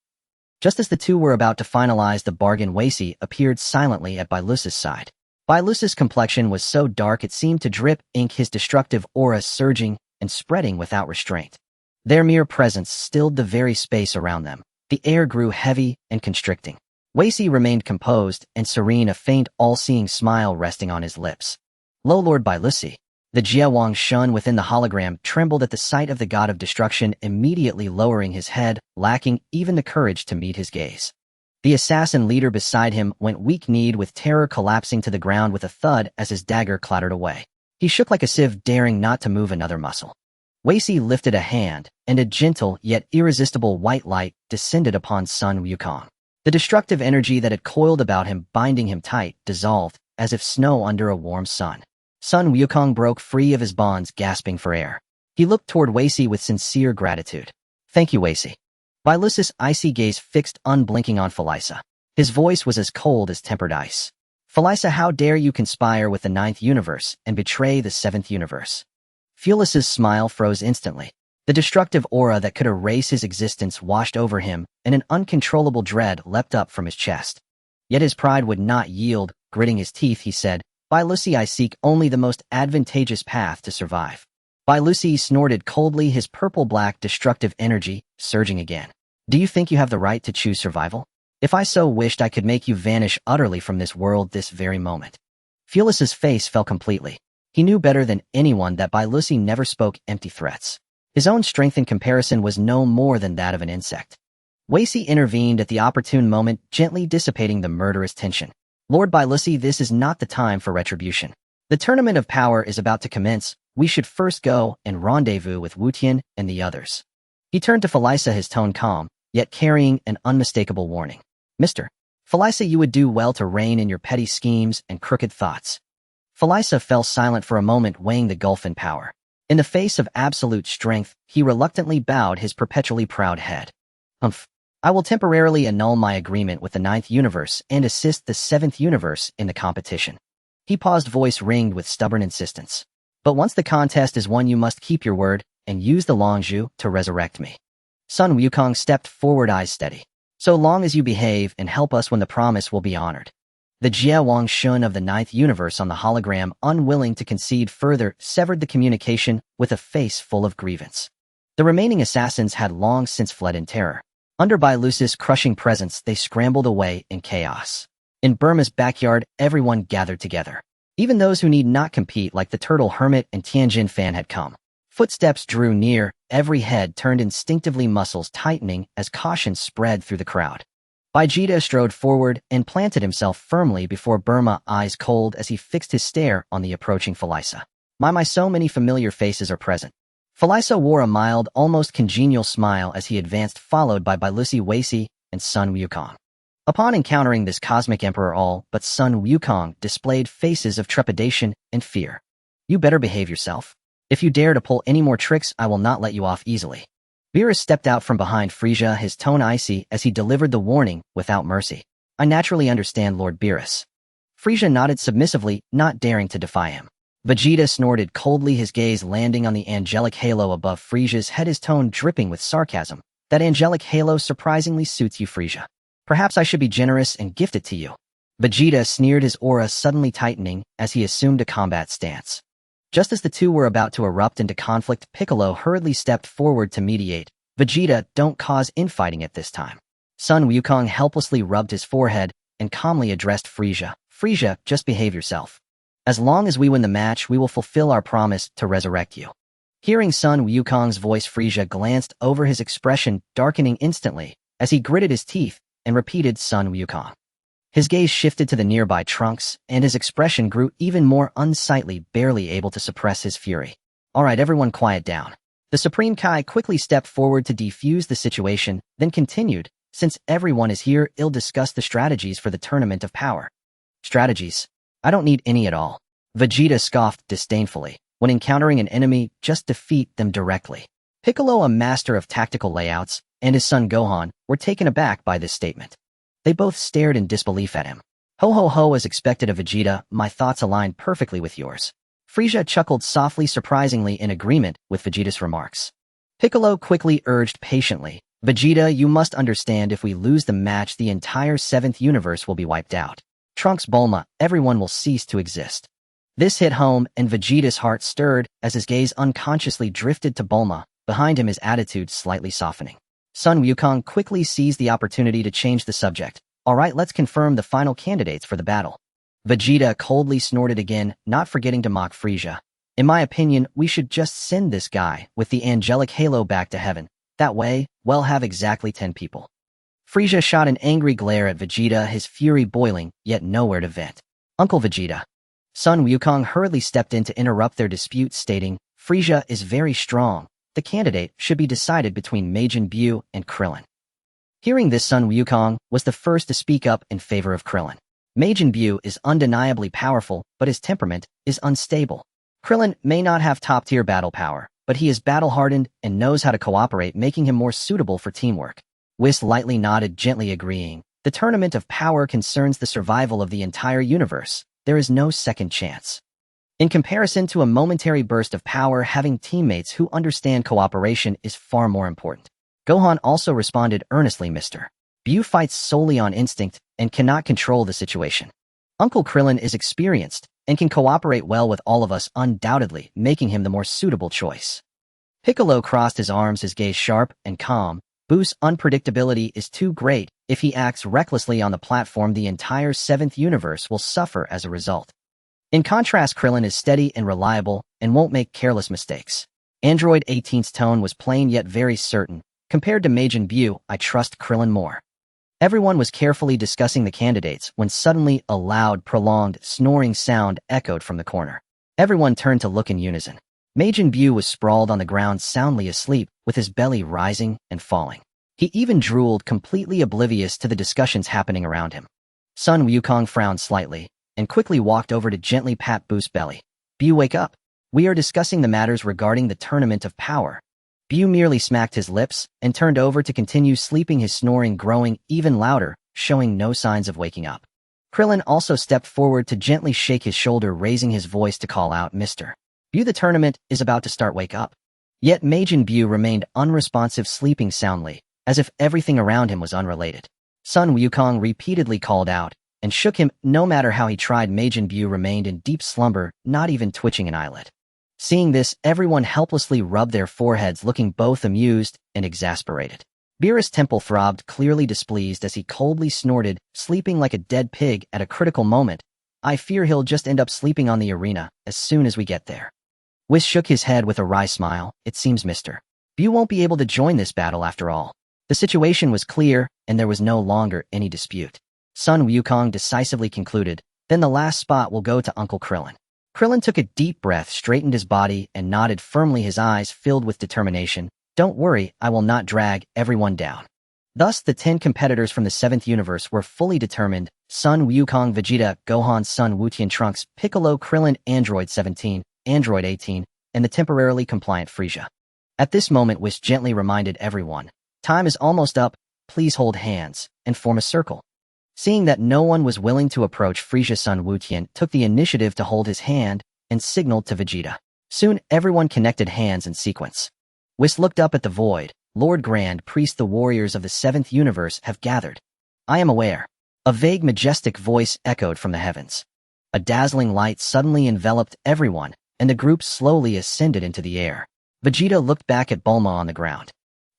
Just as the two were about to finalize the bargain, Wei appeared silently at Beerus's side. Beerus's complexion was so dark it seemed to drip ink, his destructive aura surging and spreading without restraint. Their mere presence stilled the very space around them. The air grew heavy and constricting. Wei remained composed and serene, a faint, all-seeing smile resting on his lips. Lo, Lord Beerus. The Jia Wang Shun within the hologram trembled at the sight of the god of destruction, immediately lowering his head, lacking even the courage to meet his gaze. The assassin leader beside him went weak-kneed, with terror collapsing to the ground with a thud as his dagger clattered away. He shook like a sieve, daring not to move another muscle. Wei lifted a hand, and a gentle yet irresistible white light descended upon Sun Wukong. The destructive energy that had coiled about him, binding him tight, dissolved, as if snow under a warm sun. Sun Wukong broke free of his bonds, gasping for air. He looked toward Wei with sincere gratitude. Thank you, Wei. Beerus's icy gaze fixed unblinking on Felisa. His voice was as cold as tempered ice. Felisa, how dare you conspire with the ninth universe and betray the seventh universe? Fearless's smile froze instantly. The destructive aura that could erase his existence washed over him, and an uncontrollable dread leapt up from his chest. Yet his pride would not yield. Gritting his teeth, he said, Beerus, I seek only the most advantageous path to survive. Beerus snorted coldly, his purple-black destructive energy surging again. Do you think you have the right to choose survival? If I so wished, I could make you vanish utterly from this world this very moment. Fearless's face fell completely. He knew better than anyone that Beerus never spoke empty threats. His own strength in comparison was no more than that of an insect. Wei intervened at the opportune moment, gently dissipating the murderous tension. Lord Beerus, this is not the time for retribution. The tournament of power is about to commence. We should first go and rendezvous with Wutian and the others. He turned to Felisa, his tone calm, yet carrying an unmistakable warning. Mr. Felisa, you would do well to rein in your petty schemes and crooked thoughts. Felisa fell silent for a moment, weighing the gulf in power. In the face of absolute strength, he reluctantly bowed his perpetually proud head. I will temporarily annul my agreement with the 9th universe and assist the 7th universe in the competition. He paused, voice ringed with stubborn insistence. But once the contest is won, you must keep your word and use the Longzhu to resurrect me. Sun Wukong stepped forward, eyes steady. So long as you behave and help us, when the promise will be honored. The Jie Wang Shun of the 9th universe on the hologram, unwilling to concede further, severed the communication with a face full of grievance. The remaining assassins had long since fled in terror. Under Beerus's crushing presence, they scrambled away in chaos. In Burma's backyard, everyone gathered together. Even those who need not compete, like the Turtle Hermit and Tianjin Fan, had come. Footsteps drew near, every head turned instinctively, muscles tightening as caution spread through the crowd. Vegeta strode forward and planted himself firmly before Burma, eyes cold as he fixed his stare on the approaching Felisa. My, so many familiar faces are present. Felisa wore a mild, almost congenial smile as he advanced, followed by Beerus Wasi and Sun Wukong. Upon encountering this cosmic emperor, all but Sun Wukong displayed faces of trepidation and fear. You better behave yourself. If you dare to pull any more tricks, I will not let you off easily. Beerus stepped out from behind Frieza, his tone icy as he delivered the warning without mercy. I naturally understand, Lord Beerus. Frieza nodded submissively, not daring to defy him. Vegeta snorted coldly, his gaze landing on the angelic halo above Frieza's head, his tone dripping with sarcasm. That angelic halo surprisingly suits you, Frieza. Perhaps I should be generous and gift it to you. Vegeta sneered, his aura suddenly tightening as he assumed a combat stance. Just as the two were about to erupt into conflict, Piccolo hurriedly stepped forward to mediate. Vegeta, don't cause infighting at this time. Sun Wukong helplessly rubbed his forehead and calmly addressed Frieza. Frieza, just behave yourself. As long as we win the match, we will fulfill our promise to resurrect you. Hearing Sun Wukong's voice, Frieza glanced over, his expression darkening instantly as he gritted his teeth and repeated Sun Wukong. His gaze shifted to the nearby trunks, and his expression grew even more unsightly, barely able to suppress his fury. All right, everyone, quiet down. The Supreme Kai quickly stepped forward to defuse the situation, then continued, since everyone is here, I'll discuss the strategies for the Tournament of Power. Strategies? I don't need any at all. Vegeta scoffed disdainfully. When encountering an enemy, just defeat them directly. Piccolo, a master of tactical layouts, and his son Gohan were taken aback by this statement. They both stared in disbelief at him. Ho ho ho, as expected of Vegeta, my thoughts align perfectly with yours. Frieza chuckled softly, surprisingly in agreement with Vegeta's remarks. Piccolo quickly urged patiently, Vegeta, you must understand, if we lose the match, the entire 7th universe will be wiped out. Trunks, Bulma, everyone will cease to exist. This hit home, and Vegeta's heart stirred as his gaze unconsciously drifted to Bulma, behind him, his attitude slightly softening. Sun Wukong quickly seized the opportunity to change the subject. All right, let's confirm the final candidates for the battle. Vegeta coldly snorted again, not forgetting to mock Frieza. In my opinion, we should just send this guy with the angelic halo back to heaven. That way, we'll have exactly 10 people. Frieza shot an angry glare at Vegeta, his fury boiling, yet nowhere to vent. Uncle Vegeta. Sun Wukong hurriedly stepped in to interrupt their dispute, stating, Frieza is very strong. The candidate should be decided between Majin Buu and Krillin. Hearing this, Sun Wukong was the first to speak up in favor of Krillin. Majin Buu is undeniably powerful, but his temperament is unstable. Krillin may not have top-tier battle power, but he is battle-hardened and knows how to cooperate, making him more suitable for teamwork. Whis lightly nodded, gently agreeing. The Tournament of Power concerns the survival of the entire universe. There is no second chance. In comparison to a momentary burst of power, having teammates who understand cooperation is far more important. Gohan also responded earnestly, Mr. Buu fights solely on instinct and cannot control the situation. Uncle Krillin is experienced and can cooperate well with all of us, undoubtedly making him the more suitable choice. Piccolo crossed his arms, his gaze sharp and calm. Buu's unpredictability is too great. If he acts recklessly on the platform, the entire 7th universe will suffer as a result. In contrast, Krillin is steady and reliable and won't make careless mistakes. Android 18's tone was plain yet very certain. Compared to Majin Buu, I trust Krillin more. Everyone was carefully discussing the candidates when suddenly a loud, prolonged, snoring sound echoed from the corner. Everyone turned to look in unison. Majin Buu was sprawled on the ground, soundly asleep, with his belly rising and falling. He even drooled, completely oblivious to the discussions happening around him. Sun Wukong frowned slightly. and quickly walked over to gently pat Bu's belly. Bu, wake up. We are discussing the matters regarding the Tournament of Power. Bu merely smacked his lips and turned over to continue sleeping, his snoring growing even louder, showing no signs of waking up. Krillin also stepped forward to gently shake his shoulder, raising his voice to call out, Mr. Bu, the tournament is about to start, wake up. Yet Majin Bu remained unresponsive, sleeping soundly, as if everything around him was unrelated. Sun Wukong repeatedly called out and shook him. No matter how he tried, Majin Bu remained in deep slumber, not even twitching an eyelid. Seeing this, everyone helplessly rubbed their foreheads, looking both amused and exasperated. Beerus' temple throbbed, clearly displeased, as he coldly snorted, sleeping like a dead pig at a critical moment. I fear he'll just end up sleeping on the arena as soon as we get there. Whis shook his head with a wry smile. It seems Mr. Bu won't be able to join this battle after all. The situation was clear, and there was no longer any dispute. Sun Wukong decisively concluded, then the last spot will go to Uncle Krillin. Krillin took a deep breath, straightened his body, and nodded firmly, his eyes filled with determination. Don't worry, I will not drag everyone down. Thus, the 10 competitors from the 7th universe were fully determined: Sun Wukong, Vegeta, Gohan, Sun Wutian, Trunks, Piccolo, Krillin, Android 17, Android 18, and the temporarily compliant Frieza. At this moment, Whis gently reminded everyone, time is almost up, please hold hands, and form a circle. Seeing that no one was willing to approach, Frieza, Sun Wutian took the initiative to hold his hand and signaled to Vegeta. Soon, everyone connected hands in sequence. Whis looked up at the void. Lord Grand Priest, the warriors of the 7th universe have gathered. I am aware. A vague, majestic voice echoed from the heavens. A dazzling light suddenly enveloped everyone, and the group slowly ascended into the air. Vegeta looked back at Bulma on the ground.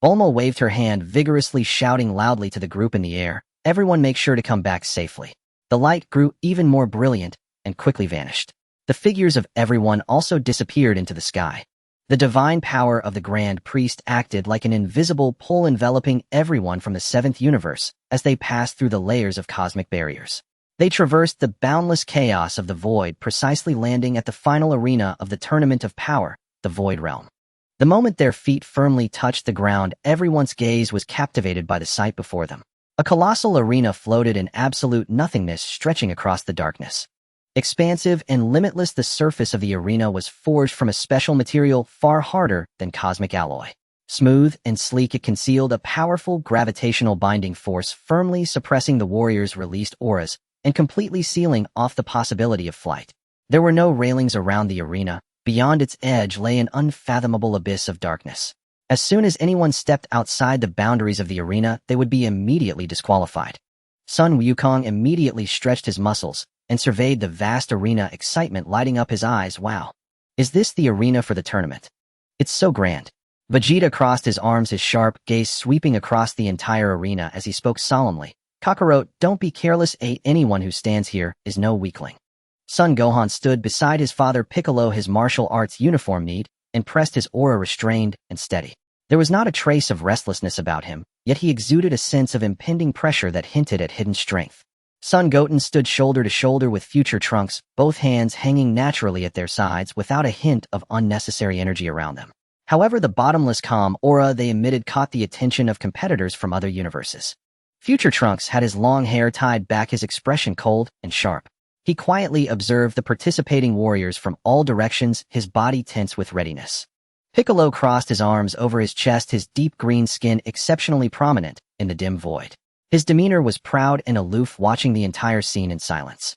Bulma waved her hand vigorously, shouting loudly to the group in the air, everyone make sure to come back safely. The light grew even more brilliant and quickly vanished. The figures of everyone also disappeared into the sky. The divine power of the Grand Priest acted like an invisible pull, enveloping everyone from the 7th universe as they passed through the layers of cosmic barriers. They traversed the boundless chaos of the void, precisely landing at the final arena of the Tournament of Power, the Void Realm. The moment their feet firmly touched the ground, everyone's gaze was captivated by the sight before them. A colossal arena floated in absolute nothingness, stretching across the darkness. Expansive and limitless, the surface of the arena was forged from a special material far harder than cosmic alloy. Smooth and sleek, it concealed a powerful gravitational binding force, firmly suppressing the warriors' released auras and completely sealing off the possibility of flight. There were no railings around the arena. Beyond its edge lay an unfathomable abyss of darkness. As soon as anyone stepped outside the boundaries of the arena, they would be immediately disqualified. Sun Wukong immediately stretched his muscles and surveyed the vast arena, excitement lighting up his eyes. Wow. Is this the arena for the tournament? It's so grand. Vegeta crossed his arms, his sharp gaze sweeping across the entire arena as he spoke solemnly. Kakarot, don't be careless. Anyone who stands here is no weakling. Son Gohan stood beside his father Piccolo, his martial arts uniform neat, and pressed his aura restrained and steady. There was not a trace of restlessness about him, yet he exuded a sense of impending pressure that hinted at hidden strength. Son Goten stood shoulder to shoulder with future Trunks, both hands hanging naturally at their sides without a hint of unnecessary energy around them. However, the bottomless calm aura they emitted caught the attention of competitors from other universes. Future Trunks had his long hair tied back, his expression cold and sharp. He quietly observed the participating warriors from all directions, his body tense with readiness. Piccolo crossed his arms over his chest, his deep green skin exceptionally prominent in the dim void. His demeanor was proud and aloof, watching the entire scene in silence.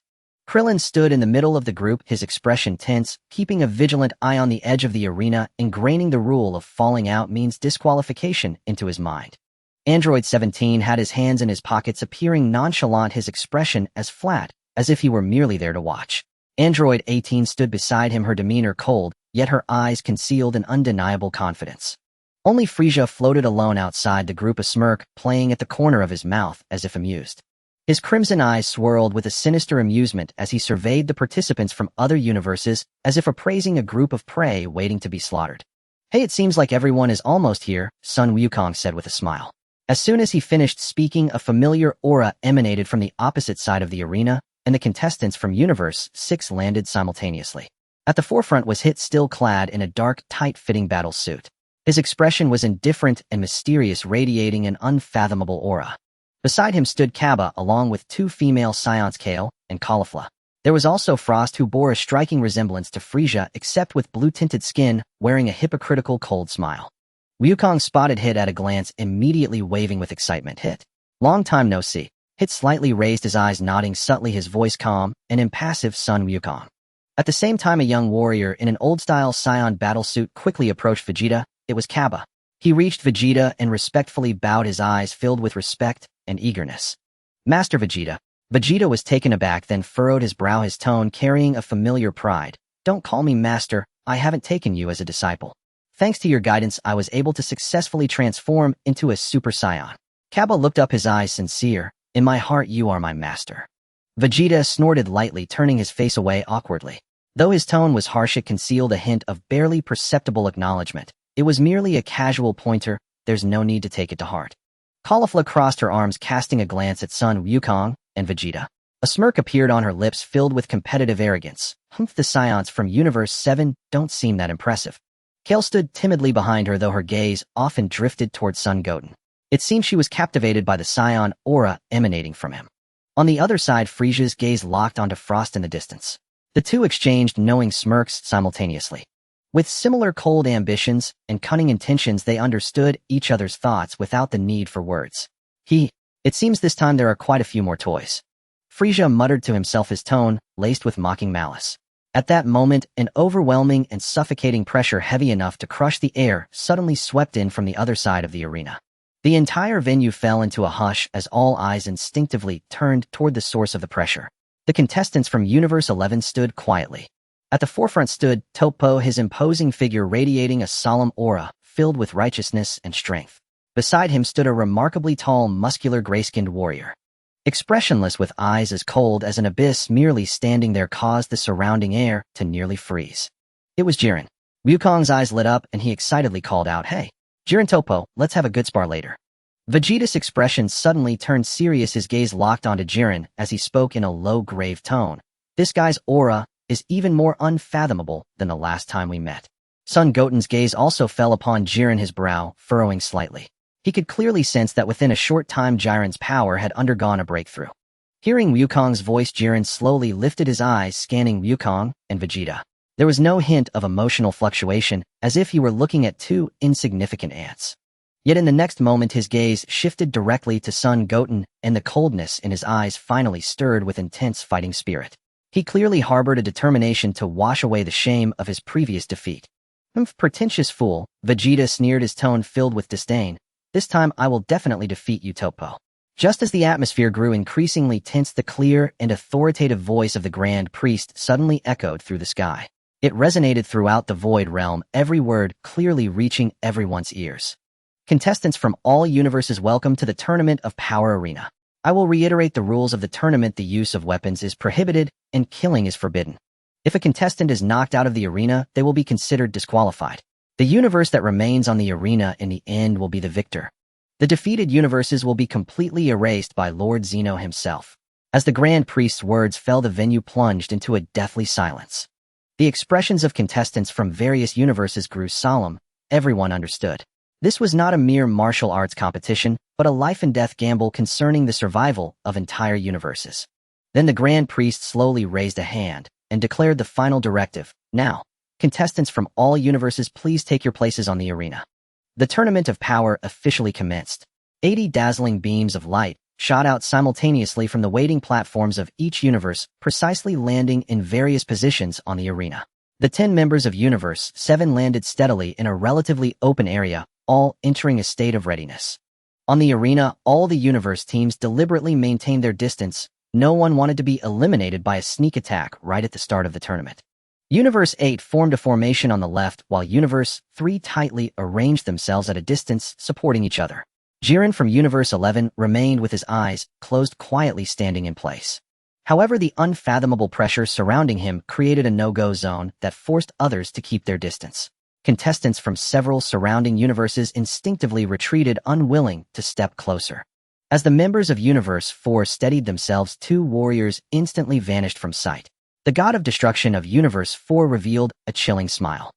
Krillin stood in the middle of the group, his expression tense, keeping a vigilant eye on the edge of the arena, ingraining the rule of falling out means disqualification into his mind. Android 17 had his hands in his pockets, appearing nonchalant, his expression as flat as if he were merely there to watch. Android 18 stood beside him, her demeanor cold, yet her eyes concealed an undeniable confidence. Only Frieza floated alone outside the group, a smirk playing at the corner of his mouth as if amused. His crimson eyes swirled with a sinister amusement as he surveyed the participants from other universes as if appraising a group of prey waiting to be slaughtered. Hey, it seems like everyone is almost here, Sun Wukong said with a smile. As soon as he finished speaking, a familiar aura emanated from the opposite side of the arena, and the contestants from Universe 6 landed simultaneously. At the forefront was Hit, still clad in a dark, tight-fitting battle suit. His expression was indifferent and mysterious, radiating an unfathomable aura. Beside him stood Kaba, along with two female Saiyans, Kale and Caulifla. There was also Frost, who bore a striking resemblance to Frieza except with blue-tinted skin, wearing a hypocritical cold smile. Wukong spotted Hit at a glance, immediately waving with excitement. Hit. Long time no see. Hit slightly raised his eyes, nodding subtly, his voice calm and impassive. Son Wukong. At the same time, a young warrior in an old-style Saiyan battlesuit quickly approached Vegeta. It was Kaba. He reached Vegeta and respectfully bowed, his eyes filled with respect and eagerness. Master Vegeta. Vegeta was taken aback, then furrowed his brow, his tone carrying a familiar pride. Don't call me master, I haven't taken you as a disciple. Thanks to your guidance, I was able to successfully transform into a Super Saiyan. Kaba looked up, his eyes sincere. In my heart, you are my master. Vegeta snorted lightly, turning his face away awkwardly. Though his tone was harsh, it concealed a hint of barely perceptible acknowledgement. It was merely a casual pointer, there's no need to take it to heart. Caulifla crossed her arms, casting a glance at Son Wukong and Vegeta. A smirk appeared on her lips, filled with competitive arrogance. The Saiyans from Universe 7 don't seem that impressive. Kale stood timidly behind her, though her gaze often drifted towards Son Goten. It seemed she was captivated by the Saiyan aura emanating from him. On the other side, Frieza's gaze locked onto Frost in the distance. The two exchanged knowing smirks simultaneously. With similar cold ambitions and cunning intentions, they understood each other's thoughts without the need for words. It seems this time there are quite a few more toys. Frieza muttered to himself, his tone laced with mocking malice. At that moment, an overwhelming and suffocating pressure heavy enough to crush the air suddenly swept in from the other side of the arena. The entire venue fell into a hush as all eyes instinctively turned toward the source of the pressure. The contestants from Universe 11 stood quietly. At the forefront stood Topo, his imposing figure radiating a solemn aura filled with righteousness and strength. Beside him stood a remarkably tall, muscular, gray-skinned warrior. Expressionless, with eyes as cold as an abyss, merely standing there caused the surrounding air to nearly freeze. It was Jiren. Wukong's eyes lit up and he excitedly called out, "Hey, Jiren Topo, let's have a good spar later." Vegeta's expression suddenly turned serious, his gaze locked onto Jiren as he spoke in a low, grave tone. "This guy's aura is even more unfathomable than the last time we met." Son Goten's gaze also fell upon Jiren, his brow furrowing slightly. He could clearly sense that within a short time Jiren's power had undergone a breakthrough. Hearing Wukong's voice, Jiren slowly lifted his eyes, scanning Wukong and Vegeta. There was no hint of emotional fluctuation, as if he were looking at two insignificant ants. Yet in the next moment his gaze shifted directly to Son Goten, and the coldness in his eyes finally stirred with intense fighting spirit. He clearly harbored a determination to wash away the shame of his previous defeat. "Pretentious fool," Vegeta sneered, his tone filled with disdain. "This time I will definitely defeat you, Topo." Just as the atmosphere grew increasingly tense, the clear and authoritative voice of the Grand Priest suddenly echoed through the sky. It resonated throughout the Void Realm, every word clearly reaching everyone's ears. "Contestants from all universes, welcome to the Tournament of Power Arena. I will reiterate the rules of the tournament. The use of weapons is prohibited, and killing is forbidden. If a contestant is knocked out of the arena, they will be considered disqualified. The universe that remains on the arena in the end will be the victor. The defeated universes will be completely erased by Lord Zeno himself." As the Grand Priest's words fell, the venue plunged into a deathly silence. The expressions of contestants from various universes grew solemn. Everyone understood. This was not a mere martial arts competition, but a life-and-death gamble concerning the survival of entire universes. Then the Grand Priest slowly raised a hand and declared the final directive. "Now, contestants from all universes, please take your places on the arena." The Tournament of Power officially commenced. 80 dazzling beams of light shot out simultaneously from the waiting platforms of each universe, precisely landing in various positions on the arena. The 10 members of Universe 7 landed steadily in a relatively open area, all entering a state of readiness. On the arena, all the universe teams deliberately maintained their distance. No one wanted to be eliminated by a sneak attack right at the start of the tournament. Universe 8 formed a formation on the left, while Universe 3 tightly arranged themselves at a distance, supporting each other. Jiren from Universe 11 remained with his eyes closed, quietly standing in place. However, the unfathomable pressure surrounding him created a no-go zone that forced others to keep their distance. Contestants from several surrounding universes instinctively retreated, unwilling to step closer. As the members of Universe 4 steadied themselves, 2 warriors instantly vanished from sight. The god of destruction of Universe 4 revealed a chilling smile.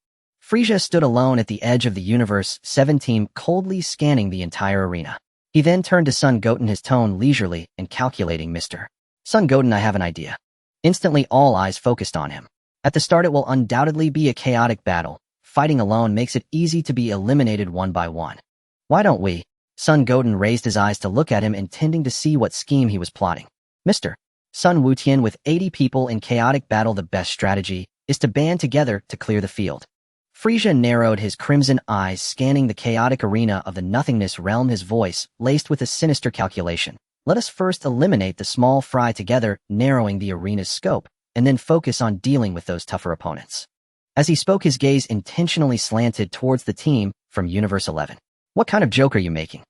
Frieza stood alone at the edge of the Universe 7 team, coldly scanning the entire arena. He then turned to Son Goten, his tone leisurely and calculating. "Mr. Son Goten, I have an idea. Instantly, all eyes focused on him. At the start, it will undoubtedly be a chaotic battle. Fighting alone makes it easy to be eliminated one by one. Why don't we? Son Goten raised his eyes to look at him, intending to see what scheme he was plotting. Mr. Sun Wutian, with 80 people in chaotic battle, the best strategy is to band together to clear the field. Frieza narrowed his crimson eyes, scanning the chaotic arena of the nothingness realm, his voice laced with a sinister calculation. Let us first eliminate the small fry together, narrowing the arena's scope, and then focus on dealing with those tougher opponents. As he spoke, his gaze intentionally slanted towards the team from Universe 11. What kind of joke are you making?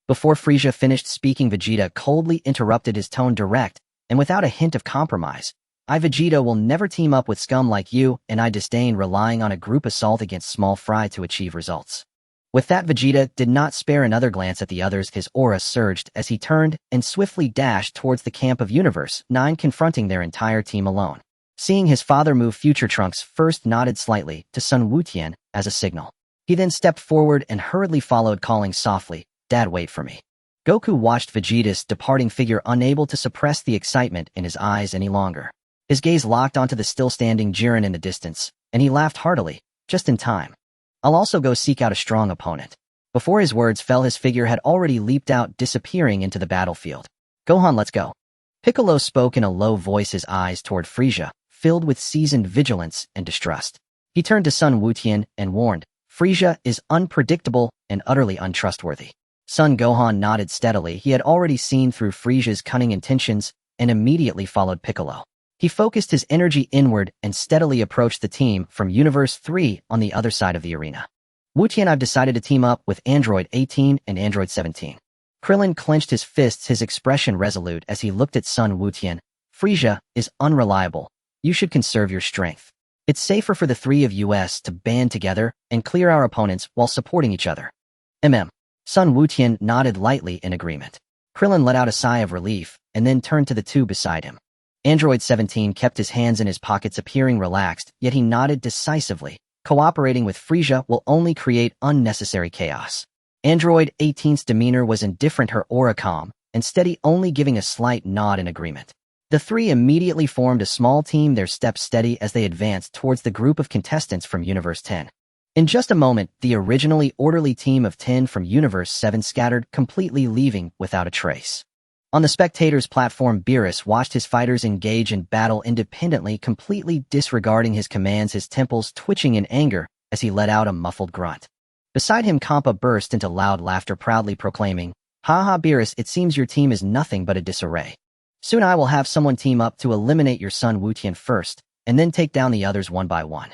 Before Frieza finished speaking, Vegeta coldly interrupted, his tone direct and without a hint of compromise. I, Vegeta, will never team up with scum like you, and I disdain relying on a group assault against small fry to achieve results. With that, Vegeta did not spare another glance at the others. His aura surged as he turned and swiftly dashed towards the camp of Universe 9, confronting their entire team alone. Seeing his father move, Future Trunks first nodded slightly to Sun Wutian as a signal. He then stepped forward and hurriedly followed, calling softly, "Dad, wait for me." Goku watched Vegeta's departing figure, unable to suppress the excitement in his eyes any longer. His gaze locked onto the still-standing Jiren in the distance, and he laughed heartily, just in time. I'll also go seek out a strong opponent. Before his words fell, his figure had already leaped out, disappearing into the battlefield. Gohan, let's go. Piccolo spoke in a low voice, his eyes toward Frieza, filled with seasoned vigilance and distrust. He turned to Sun Wutian and warned, Frieza is unpredictable and utterly untrustworthy. Son Gohan nodded steadily. He had already seen through Frieza's cunning intentions and immediately followed Piccolo. He focused his energy inward and steadily approached the team from Universe 3 on the other side of the arena. Wutian, I've decided to team up with Android 18 and Android 17. Krillin clenched his fists, his expression resolute as he looked at Sun Wutian. Frieza is unreliable. You should conserve your strength. It's safer for the three of us to band together and clear our opponents while supporting each other. Sun Wutian nodded lightly in agreement. Krillin let out a sigh of relief and then turned to the two beside him. Android 17 kept his hands in his pockets, appearing relaxed, yet he nodded decisively. Cooperating with Frieza will only create unnecessary chaos. Android 18's demeanor was indifferent, her aura calm and steady, only giving a slight nod in agreement. The three immediately formed a small team, their steps steady as they advanced towards the group of contestants from Universe 10. In just a moment, the originally orderly team of 10 from Universe 7 scattered, completely leaving without a trace. On the spectators' platform, Beerus watched his fighters engage in battle independently, completely disregarding his commands, his temples twitching in anger as he let out a muffled grunt. Beside him, Kampa burst into loud laughter, proudly proclaiming, "Haha, Beerus, it seems your team is nothing but a disarray. Soon I will have someone team up to eliminate your son Wutian first, and then take down the others one by one."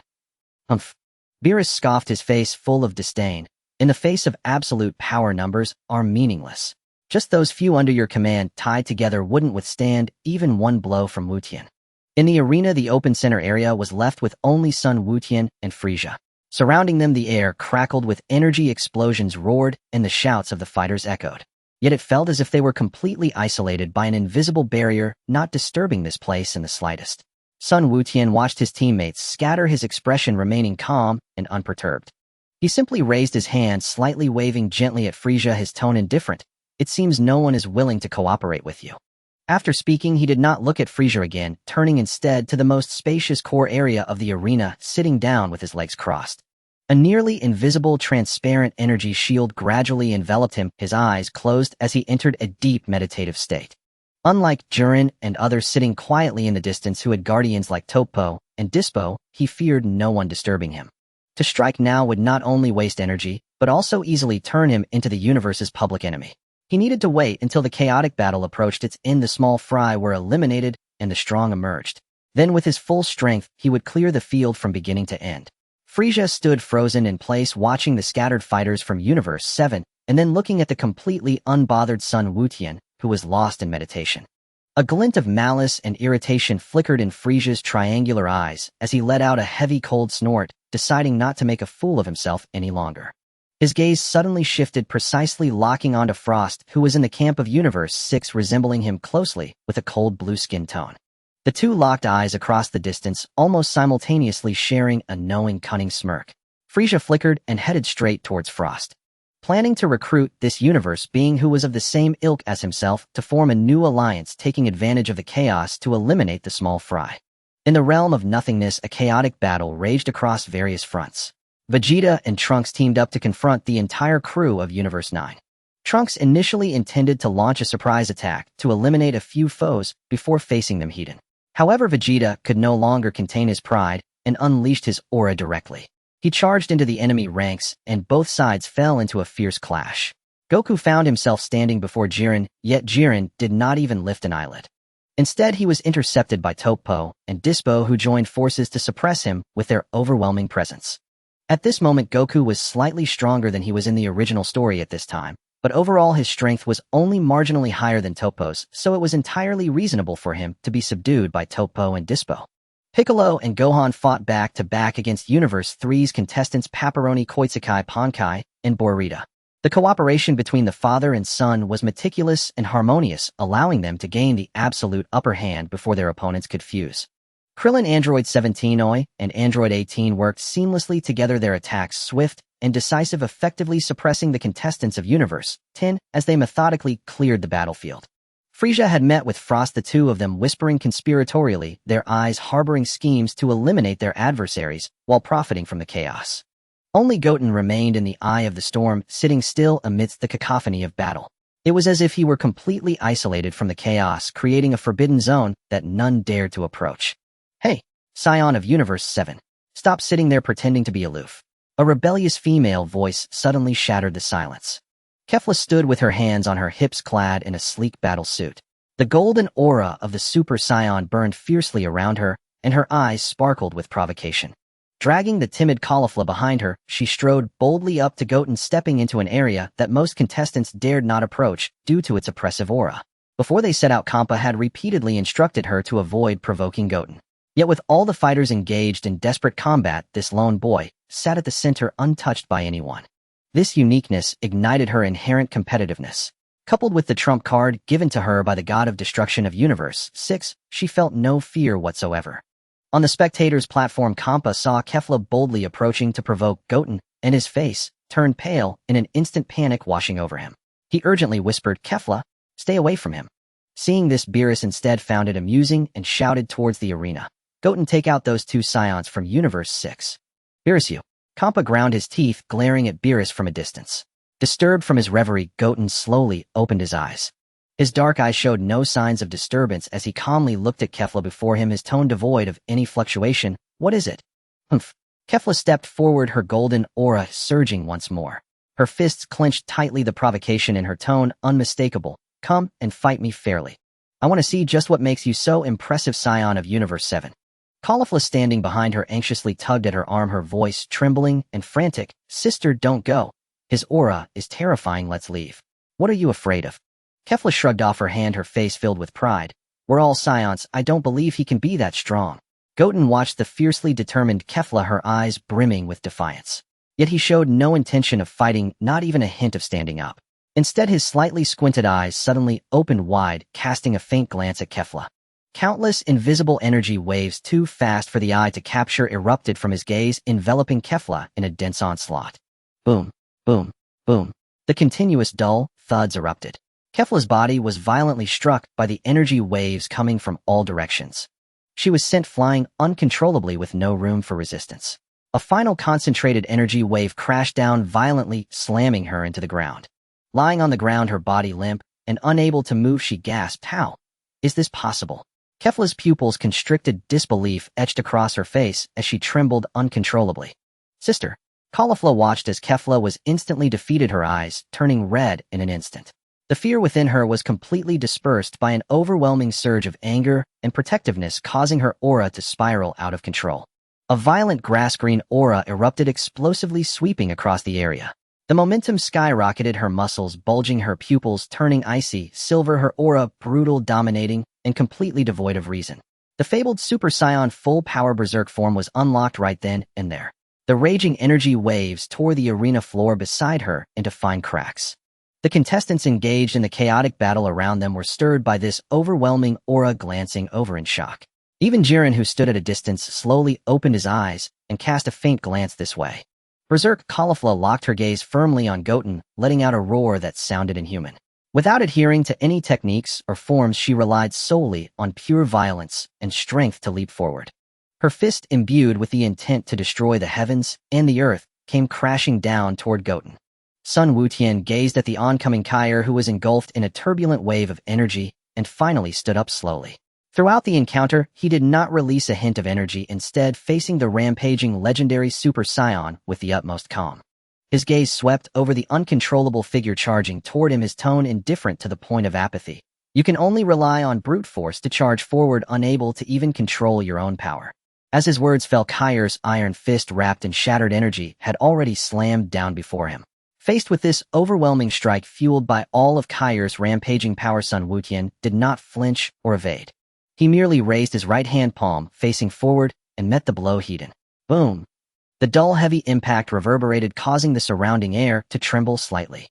Humph. Beerus scoffed, his face full of disdain. In the face of absolute power, numbers are meaningless. Just those few under your command tied together wouldn't withstand even one blow from Wutian. In the arena, the open center area was left with only Sun Wutian and Frieza. Surrounding them, the air crackled with energy, explosions roared, and the shouts of the fighters echoed. Yet it felt as if they were completely isolated by an invisible barrier, not disturbing this place in the slightest. Sun Wutian watched his teammates scatter, his expression remaining calm and unperturbed. He simply raised his hand, slightly waving gently at Frieza, his tone indifferent. It seems no one is willing to cooperate with you. After speaking, he did not look at Frieza again, turning instead to the most spacious core area of the arena, sitting down with his legs crossed. A nearly invisible, transparent energy shield gradually enveloped him, his eyes closed as he entered a deep meditative state. Unlike Jiren and others sitting quietly in the distance who had guardians like Toppo and Dispo, he feared no one disturbing him. To strike now would not only waste energy, but also easily turn him into the universe's public enemy. He needed to wait until the chaotic battle approached its end, the small fry were eliminated, and the strong emerged. Then with his full strength, he would clear the field from beginning to end. Frieza stood frozen in place, watching the scattered fighters from Universe 7, and then looking at the completely unbothered Sun Wutian, who was lost in meditation. A glint of malice and irritation flickered in Frieza's triangular eyes as he let out a heavy cold snort, deciding not to make a fool of himself any longer. His gaze suddenly shifted, precisely locking onto Frost, who was in the camp of Universe 6, resembling him closely with a cold blue skin tone. The two locked eyes across the distance, almost simultaneously sharing a knowing, cunning smirk. Frieza flickered and headed straight towards Frost. planning to recruit this universe being who was of the same ilk as himself to form a new alliance taking advantage of the chaos to eliminate the small fry. In the realm of nothingness, a chaotic battle raged across various fronts. Vegeta and Trunks teamed up to confront the entire crew of Universe 9. Trunks initially intended to launch a surprise attack to eliminate a few foes before facing them head-on. However, Vegeta could no longer contain his pride and unleashed his aura directly. He charged into the enemy ranks, and both sides fell into a fierce clash. Goku found himself standing before Jiren, yet Jiren did not even lift an eyelid. Instead, he was intercepted by Toppo and Dispo, who joined forces to suppress him with their overwhelming presence. At this moment, Goku was slightly stronger than he was in the original story at this time, but overall his strength was only marginally higher than Toppo's, so it was entirely reasonable for him to be subdued by Toppo and Dispo. Piccolo and Gohan fought back-to-back against Universe 3's contestants Paparoni Koitsukai Ponkai and Borita. The cooperation between the father and son was meticulous and harmonious, allowing them to gain the absolute upper hand before their opponents could fuse. Krillin Android 17 Oi and Android 18 worked seamlessly together, their attacks swift and decisive, effectively suppressing the contestants of Universe 10 as they methodically cleared the battlefield. Frieza had met with Frost, the two of them whispering conspiratorially, their eyes harboring schemes to eliminate their adversaries while profiting from the chaos. Only Goten remained in the eye of the storm, sitting still amidst the cacophony of battle. It was as if he were completely isolated from the chaos, creating a forbidden zone that none dared to approach. "Hey, Scion of Universe 7, stop sitting there pretending to be aloof." A rebellious female voice suddenly shattered the silence. Kefla stood with her hands on her hips, clad in a sleek battle suit. The golden aura of the Super Saiyan burned fiercely around her, and her eyes sparkled with provocation. Dragging the timid Caulifla behind her, she strode boldly up to Goten, stepping into an area that most contestants dared not approach due to its oppressive aura. Before they set out, Kampa had repeatedly instructed her to avoid provoking Goten. Yet with all the fighters engaged in desperate combat, this lone boy sat at the center untouched by anyone. This uniqueness ignited her inherent competitiveness. Coupled with the trump card given to her by the god of destruction of Universe 6, she felt no fear whatsoever. On the spectators' platform, Kampa saw Kefla boldly approaching to provoke Goten, and his face turned pale in an instant, panic washing over him. He urgently whispered, "Kefla, stay away from him." Seeing this, Beerus instead found it amusing and shouted towards the arena, "Goten, take out those two Scions from Universe 6. Beerus, you." Kampa ground his teeth, glaring at Beerus from a distance. Disturbed from his reverie, Goten slowly opened his eyes. His dark eyes showed no signs of disturbance as he calmly looked at Kefla before him, his tone devoid of any fluctuation. "What is it?" "Humph." Kefla stepped forward, her golden aura surging once more. Her fists clenched tightly, the provocation in her tone unmistakable. "Come and fight me fairly. I want to see just what makes you so impressive, Scion of Universe 7. Caulifla, standing behind her, anxiously tugged at her arm, her voice trembling and frantic. "Sister, don't go. His aura is terrifying. Let's leave." "What are you afraid of?" Kefla shrugged off her hand, her face filled with pride. "We're all Scions. I don't believe he can be that strong." Goten watched the fiercely determined Kefla, her eyes brimming with defiance. Yet he showed no intention of fighting, not even a hint of standing up. Instead, his slightly squinted eyes suddenly opened wide, casting a faint glance at Kefla. Countless invisible energy waves, too fast for the eye to capture, erupted from his gaze, enveloping Kefla in a dense onslaught. Boom, boom, boom. The continuous dull thuds erupted. Kefla's body was violently struck by the energy waves coming from all directions. She was sent flying uncontrollably with no room for resistance. A final concentrated energy wave crashed down violently, slamming her into the ground. Lying on the ground, her body limp and unable to move, she gasped, "How is this possible?" Kefla's pupils constricted, disbelief etched across her face as she trembled uncontrollably. "Sister." Caulifla watched as Kefla was instantly defeated, her eyes turning red in an instant. The fear within her was completely dispersed by an overwhelming surge of anger and protectiveness, causing her aura to spiral out of control. A violent grass-green aura erupted, explosively sweeping across the area. The momentum skyrocketed, her muscles bulging, her pupils turning icy silver, her aura brutal, dominating, and completely devoid of reason. The fabled Super Saiyan full-power berserk form was unlocked right then and there. The raging energy waves tore the arena floor beside her into fine cracks. The contestants engaged in the chaotic battle around them were stirred by this overwhelming aura, glancing over in shock. Even Jiren, who stood at a distance, slowly opened his eyes and cast a faint glance this way. Berserk Caulifla locked her gaze firmly on Goten, letting out a roar that sounded inhuman. Without adhering to any techniques or forms, she relied solely on pure violence and strength to leap forward. Her fist, imbued with the intent to destroy the heavens and the earth, came crashing down toward Goten. Sun Wutian gazed at the oncoming Kair, who was engulfed in a turbulent wave of energy, and finally stood up slowly. Throughout the encounter, he did not release a hint of energy, instead facing the rampaging legendary Super Saiyan with the utmost calm. His gaze swept over the uncontrollable figure charging toward him, his tone indifferent to the point of apathy. You can only rely on brute force to charge forward, unable to even control your own power. As his words fell, Kair's iron fist, wrapped in shattered energy, had already slammed down before him. Faced with this overwhelming strike fueled by all of Kair's rampaging power, Sun Wutian did not flinch or evade. He merely raised his right hand palm, facing forward, and met the blow head. Boom! The dull, heavy impact reverberated, causing the surrounding air to tremble slightly.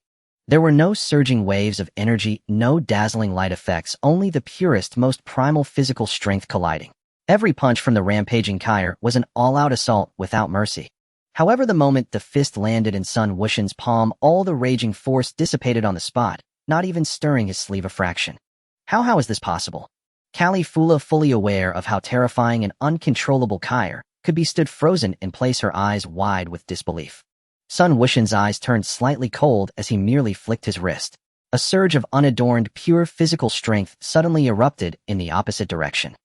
There were no surging waves of energy, no dazzling light effects, only the purest, most primal physical strength colliding. Every punch from the rampaging Kair was an all-out assault without mercy. However, the moment the fist landed in Sun Wuxian's palm, all the raging force dissipated on the spot, not even stirring his sleeve a fraction. How is this possible? Caulifla, fully aware of how terrifying and uncontrollable Kair could be, stood frozen in place, her eyes wide with disbelief. Sun Wuxian's eyes turned slightly cold as he merely flicked his wrist. A surge of unadorned, pure physical strength suddenly erupted in the opposite direction.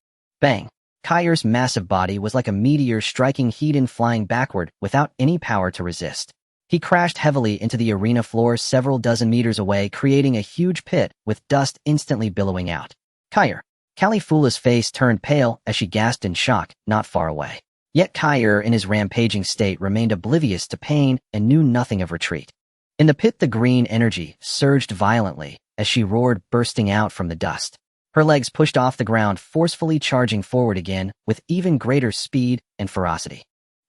Bang! Kair's massive body was like a meteor striking Hedon, flying backward without any power to resist. He crashed heavily into the arena floor several dozen meters away, creating a huge pit with dust instantly billowing out. Kair! Caulifla's face turned pale as she gasped in shock, not far away. Yet Kair, in his rampaging state, remained oblivious to pain and knew nothing of retreat. In the pit, the green energy surged violently as she roared, bursting out from the dust. Her legs pushed off the ground, forcefully charging forward again with even greater speed and ferocity.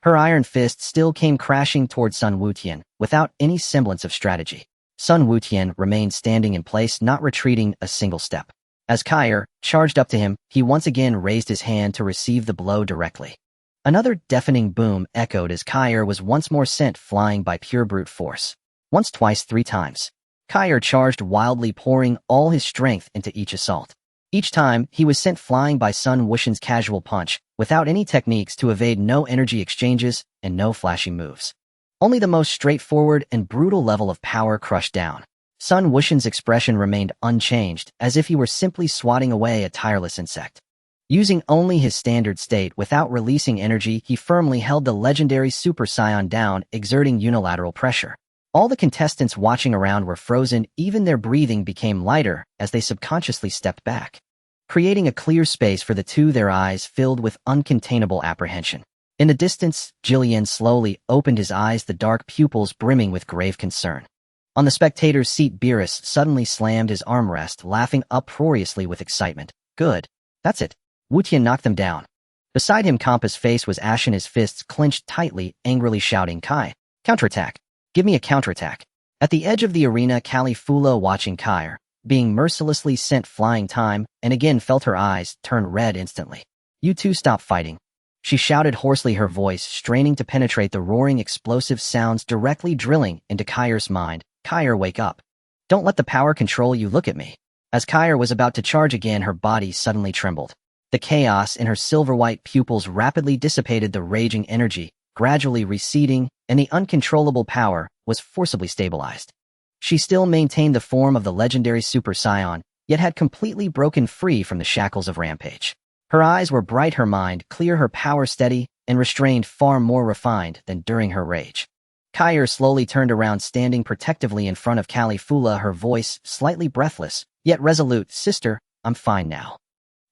Her iron fist still came crashing toward Sun Wutian without any semblance of strategy. Sun Wutian remained standing in place, not retreating a single step. As Kair charged up to him, he once again raised his hand to receive the blow directly. Another deafening boom echoed as Kair was once more sent flying by pure brute force. Once, twice, 3 times. Kair charged wildly, pouring all his strength into each assault. Each time, he was sent flying by Sun Wuxian's casual punch, without any techniques to evade, no energy exchanges, and no flashy moves. Only the most straightforward and brutal level of power crushed down. Sun Wuxian's expression remained unchanged, as if he were simply swatting away a tireless insect. Using only his standard state without releasing energy, he firmly held the legendary Super Saiyan down, exerting unilateral pressure. All the contestants watching around were frozen, even their breathing became lighter as they subconsciously stepped back, creating a clear space for the two, their eyes filled with uncontainable apprehension. In the distance, Jillian slowly opened his eyes, the dark pupils brimming with grave concern. On the spectator's seat, Beerus suddenly slammed his armrest, laughing uproariously with excitement. Good. That's it. Wutian knocked them down. Beside him, Compa's face was ashen, his fists clenched tightly, angrily shouting, Kai, counterattack. Give me a counterattack. At the edge of the arena, Caulifla, watching Kair being mercilessly sent flying, time and again felt her eyes turn red instantly. You two stop fighting. She shouted hoarsely, her voice straining to penetrate the roaring, explosive sounds directly drilling into Kair's mind. Kair, wake up. Don't let the power control you. Look at me. As Kair was about to charge again, her body suddenly trembled. The chaos in her silver-white pupils rapidly dissipated, the raging energy gradually receding, and the uncontrollable power was forcibly stabilized. She still maintained the form of the legendary Super Saiyan, yet had completely broken free from the shackles of rampage. Her eyes were bright, her mind clear, her power steady and restrained, far more refined than during her rage. Kair slowly turned around, standing protectively in front of Caulifla, her voice slightly breathless, yet resolute. Sister, I'm fine now.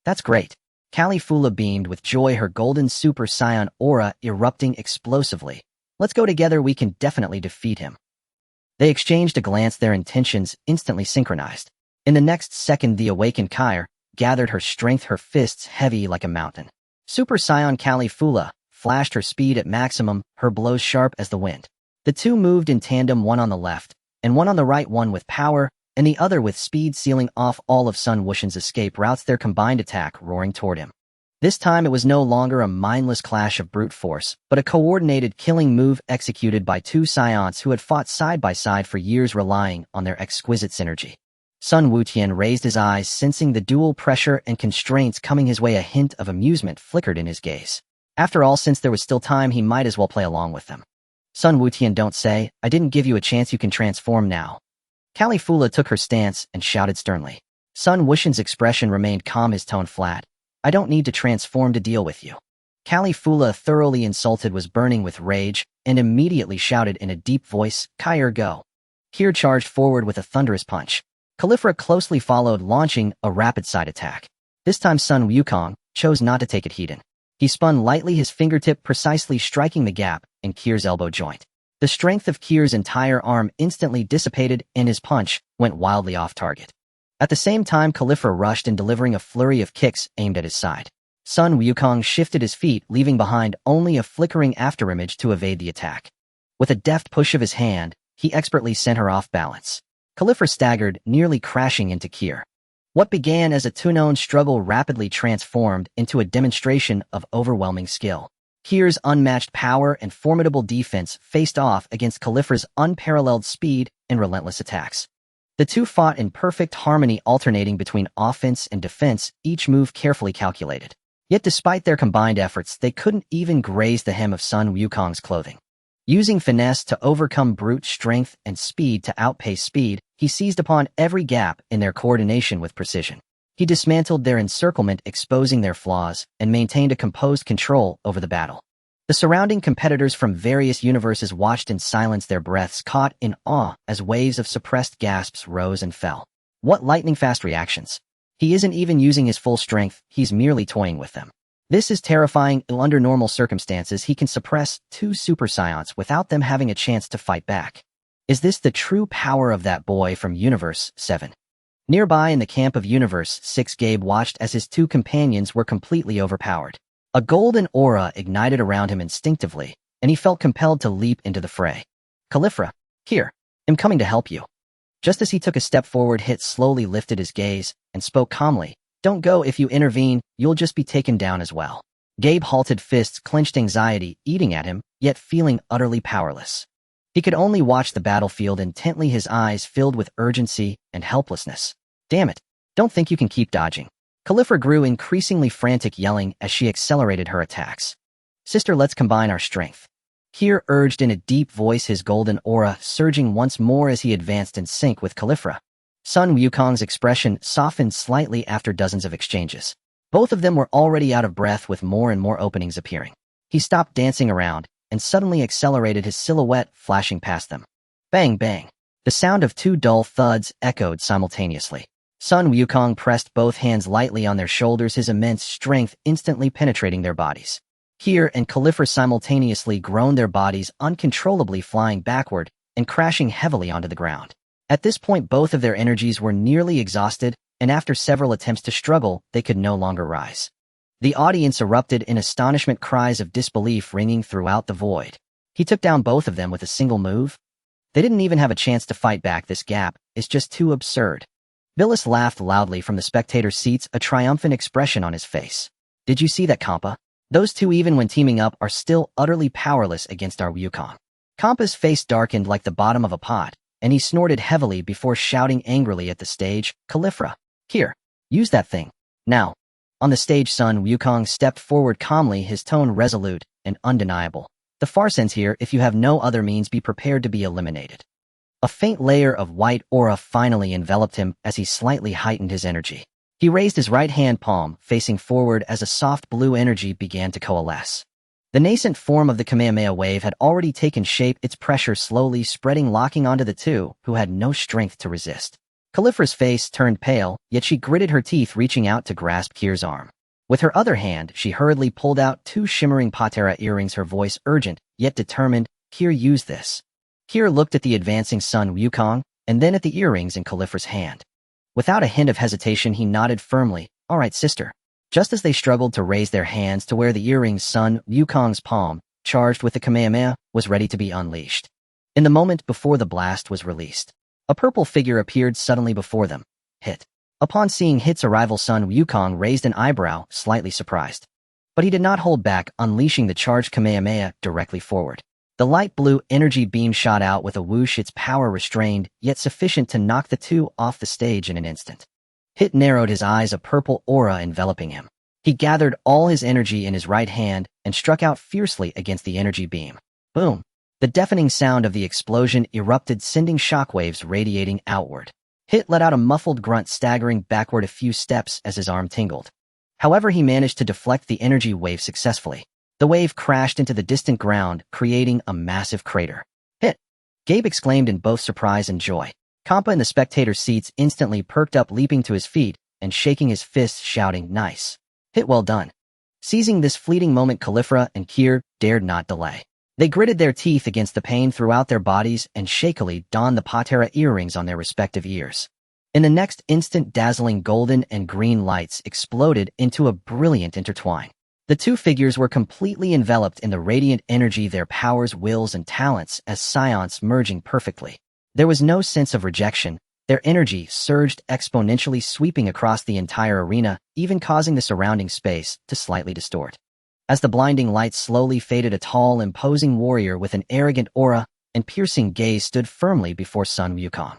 That's great. Caulifla beamed with joy, her golden Super Saiyan aura erupting explosively. Let's go together, we can definitely defeat him. They exchanged a glance, their intentions instantly synchronized. In the next second, the awakened Kair gathered her strength, her fists heavy like a mountain. Super Saiyan Caulifla flashed her speed at maximum, her blows sharp as the wind. The two moved in tandem, one on the left and one on the right, one with power and the other with speed, sealing off all of Sun Wuxian's escape routes, their combined attack roaring toward him. This time it was no longer a mindless clash of brute force, but a coordinated killing move executed by two Saiyans who had fought side by side for years relying on their exquisite synergy. Sun Wutian raised his eyes, sensing the dual pressure and constraints coming his way. A hint of amusement flickered in his gaze. After all, since there was still time, he might as well play along with them. Sun Wutian, don't say, I didn't give you a chance, you can transform now. Califula took her stance and shouted sternly. Sun Wuxian's expression remained calm, his tone flat. I don't need to transform to deal with you. Califula, thoroughly insulted, was burning with rage and immediately shouted in a deep voice, Kyer, go. Kyer charged forward with a thunderous punch. Califra closely followed, launching a rapid side attack. This time Sun Wukong chose not to take it heed. He spun lightly, his fingertip precisely striking the gap in Kyer's elbow joint. The strength of Kyer's entire arm instantly dissipated and his punch went wildly off target. At the same time, Califra rushed in, delivering a flurry of kicks aimed at his side. Sun Wukong shifted his feet, leaving behind only a flickering afterimage to evade the attack. With a deft push of his hand, he expertly sent her off balance. Califra staggered, nearly crashing into Kyer. What began as a two-known struggle rapidly transformed into a demonstration of overwhelming skill. Kyer's unmatched power and formidable defense faced off against Califra's unparalleled speed and relentless attacks. The two fought in perfect harmony, alternating between offense and defense, each move carefully calculated. Yet despite their combined efforts, they couldn't even graze the hem of Sun Wukong's clothing. Using finesse to overcome brute strength and speed to outpace speed, he seized upon every gap in their coordination with precision. He dismantled their encirclement, exposing their flaws, and maintained a composed control over the battle. The surrounding competitors from various universes watched in silence, their breaths caught in awe as waves of suppressed gasps rose and fell. What lightning-fast reactions! He isn't even using his full strength, he's merely toying with them. This is terrifying. Under normal circumstances, he can suppress two Super Saiyans without them having a chance to fight back. Is this the true power of that boy from Universe 7? Nearby in the camp of Universe 6, Gabe watched as his two companions were completely overpowered. A golden aura ignited around him instinctively, and he felt compelled to leap into the fray. Califra, here, I'm coming to help you. Just as he took a step forward, Hit slowly lifted his gaze and spoke calmly. Don't go. If you intervene, you'll just be taken down as well. Gabe halted, fists clenched, anxiety eating at him, yet feeling utterly powerless. He could only watch the battlefield intently, his eyes filled with urgency and helplessness. Damn it. Don't think you can keep dodging. Califra grew increasingly frantic, yelling as she accelerated her attacks. Sister, let's combine our strength. Kyer urged in a deep voice, his golden aura surging once more as he advanced in sync with Califra. Sun Wukong's expression softened slightly after dozens of exchanges. Both of them were already out of breath, with more and more openings appearing. He stopped dancing around and suddenly accelerated, his silhouette flashing past them. Bang, bang. The sound of two dull thuds echoed simultaneously. Sun Wukong pressed both hands lightly on their shoulders, his immense strength instantly penetrating their bodies. Kyer and Califra simultaneously groaned, their bodies uncontrollably flying backward and crashing heavily onto the ground. At this point, both of their energies were nearly exhausted, and after several attempts to struggle, they could no longer rise. The audience erupted in astonishment, cries of disbelief ringing throughout the void. He took down both of them with a single move? They didn't even have a chance to fight back. This gap is just too absurd. Beerus laughed loudly from the spectator seats, a triumphant expression on his face. Did you see that, Compa? Those two, even when teaming up, are still utterly powerless against our Wukong. Compa's face darkened like the bottom of a pot, and he snorted heavily before shouting angrily at the stage, Califra, here, use that thing, now. On the stage, Sun Wukong stepped forward calmly, his tone resolute and undeniable. The farce ends here. If you have no other means, be prepared to be eliminated. A faint layer of white aura finally enveloped him as he slightly heightened his energy. He raised his right hand palm, facing forward as a soft blue energy began to coalesce. The nascent form of the Kamehameha wave had already taken shape, its pressure slowly spreading, locking onto the two, who had no strength to resist. Califra's face turned pale, yet she gritted her teeth, reaching out to grasp Kyr's arm. With her other hand, she hurriedly pulled out two shimmering patera earrings, her voice urgent, yet determined. Kyer, use this. Kyer looked at the advancing Sun Wukong, and then at the earrings in Califra's hand. Without a hint of hesitation, he nodded firmly. All right, sister. Just as they struggled to raise their hands to where the earrings, Sun Wukong's palm, charged with the Kamehameha, was ready to be unleashed. In the moment before the blast was released, a purple figure appeared suddenly before them. Hit. Upon seeing Hit's arrival, Sun Wukong raised an eyebrow, slightly surprised. But he did not hold back, unleashing the charged Kamehameha directly forward. The light blue energy beam shot out with a whoosh, its power restrained, yet sufficient to knock the two off the stage in an instant. Hit narrowed his eyes, a purple aura enveloping him. He gathered all his energy in his right hand and struck out fiercely against the energy beam. Boom! The deafening sound of the explosion erupted, sending shockwaves radiating outward. Hit let out a muffled grunt, staggering backward a few steps as his arm tingled. However, he managed to deflect the energy wave successfully. The wave crashed into the distant ground, creating a massive crater. Hit! Gabe exclaimed in both surprise and joy. Kampa in the spectator seats instantly perked up, leaping to his feet and shaking his fists, shouting, "Nice! Hit, well done!" Seizing this fleeting moment, Caulifla and Kier dared not delay. They gritted their teeth against the pain throughout their bodies and shakily donned the Patera earrings on their respective ears. In the next instant, dazzling golden and green lights exploded into a brilliant intertwine. The two figures were completely enveloped in the radiant energy, their powers, wills, and talents as science merging perfectly. There was no sense of rejection. Their energy surged exponentially, sweeping across the entire arena, even causing the surrounding space to slightly distort. As the blinding lights slowly faded, a tall, imposing warrior with an arrogant aura and piercing gaze stood firmly before Sun Wukong.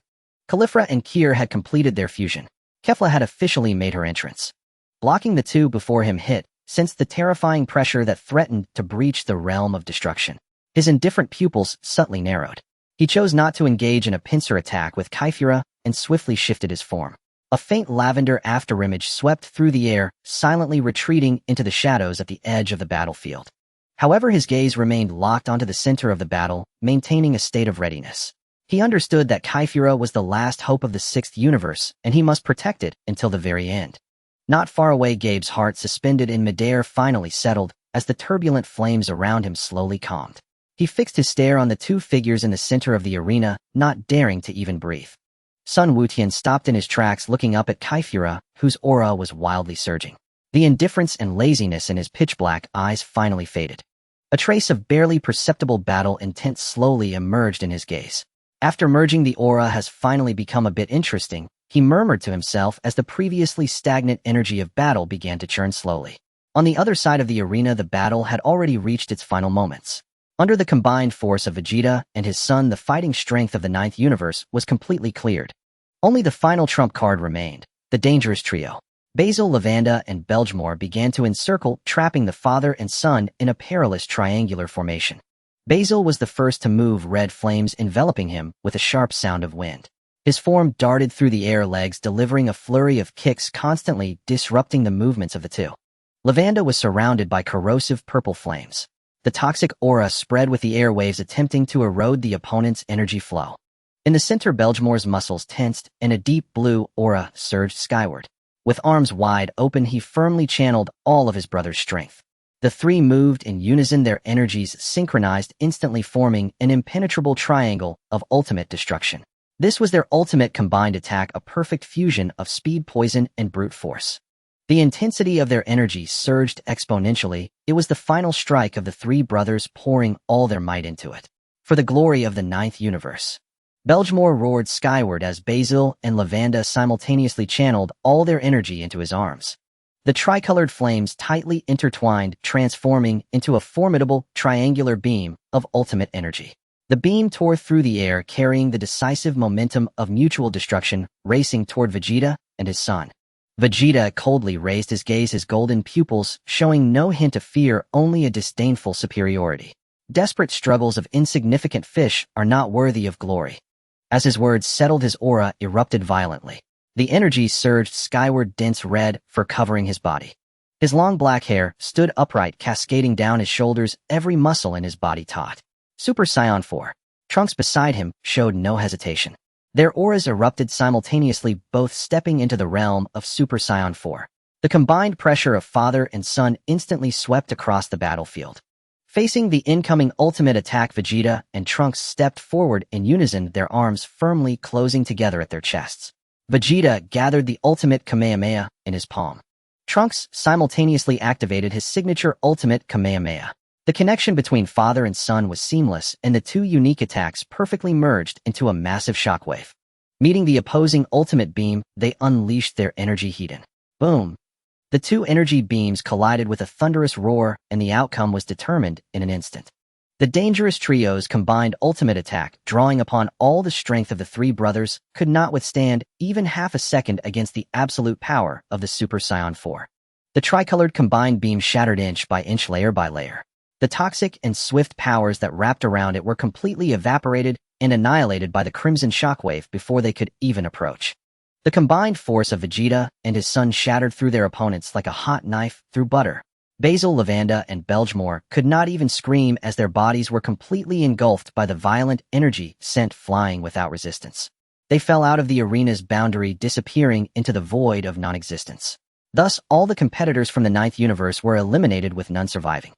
Caulifla and Kier had completed their fusion. Kefla had officially made her entrance. Blocking the two before him, Hit sensed the terrifying pressure that threatened to breach the realm of destruction. His indifferent pupils subtly narrowed. He chose not to engage in a pincer attack with Kaifura and swiftly shifted his form. A faint lavender afterimage swept through the air, silently retreating into the shadows at the edge of the battlefield. However, his gaze remained locked onto the center of the battle, maintaining a state of readiness. He understood that Kaifura was the last hope of the sixth universe, and he must protect it until the very end. Not far away, Gabe's heart, suspended in midair, finally settled as the turbulent flames around him slowly calmed. He fixed his stare on the two figures in the center of the arena, not daring to even breathe. Sun Wutian stopped in his tracks, looking up at Kaifura, whose aura was wildly surging. The indifference and laziness in his pitch-black eyes finally faded. A trace of barely perceptible battle intent slowly emerged in his gaze. After merging, the aura has finally become a bit interesting, he murmured to himself as the previously stagnant energy of battle began to churn slowly. On the other side of the arena, the battle had already reached its final moments. Under the combined force of Vegeta and his son, the fighting strength of the ninth universe was completely cleared. Only the final trump card remained, the dangerous trio. Basil, Lavanda, and Belgemore began to encircle, trapping the father and son in a perilous triangular formation. Basil was the first to move, red flames enveloping him with a sharp sound of wind. His form darted through the air, legs delivering a flurry of kicks, constantly disrupting the movements of the two. Lavanda was surrounded by corrosive purple flames. The toxic aura spread with the airwaves, attempting to erode the opponent's energy flow. In the center, Belgemore's muscles tensed, and a deep blue aura surged skyward. With arms wide open, he firmly channeled all of his brother's strength. The three moved in unison, their energies synchronized, instantly forming an impenetrable triangle of ultimate destruction. This was their ultimate combined attack, a perfect fusion of speed, poison, and brute force. The intensity of their energy surged exponentially. It was the final strike of the three brothers, pouring all their might into it. For the glory of the ninth universe. Belgemore roared skyward as Basil and Lavanda simultaneously channeled all their energy into his arms. The tricolored flames tightly intertwined, transforming into a formidable triangular beam of ultimate energy. The beam tore through the air, carrying the decisive momentum of mutual destruction, racing toward Vegeta and his son. Vegeta coldly raised his gaze, his golden pupils showing no hint of fear, only a disdainful superiority. Desperate struggles of insignificant fish are not worthy of glory. As his words settled, his aura erupted violently. The energy surged skyward, dense red fur covering his body. His long black hair stood upright, cascading down his shoulders, every muscle in his body taut. Super Saiyan 4. Trunks beside him showed no hesitation. Their auras erupted simultaneously, both stepping into the realm of Super Saiyan 4. The combined pressure of father and son instantly swept across the battlefield. Facing the incoming ultimate attack, Vegeta and Trunks stepped forward in unison, their arms firmly closing together at their chests. Vegeta gathered the ultimate Kamehameha in his palm. Trunks simultaneously activated his signature ultimate Kamehameha. The connection between father and son was seamless, and the two unique attacks perfectly merged into a massive shockwave. Meeting the opposing ultimate beam, they unleashed their energy Heaton. Boom! The two energy beams collided with a thunderous roar, and the outcome was determined in an instant. The dangerous trio's combined ultimate attack, drawing upon all the strength of the three brothers, could not withstand even half a second against the absolute power of the Super Saiyan 4. The tricolored combined beam shattered inch by inch, layer by layer. The toxic and swift powers that wrapped around it were completely evaporated and annihilated by the crimson shockwave before they could even approach. The combined force of Vegeta and his son shattered through their opponents like a hot knife through butter. Basil, Lavanda, and Belgemore could not even scream as their bodies were completely engulfed by the violent energy sent flying without resistance. They fell out of the arena's boundary, disappearing into the void of non-existence. Thus, all the competitors from the Ninth Universe were eliminated with none surviving.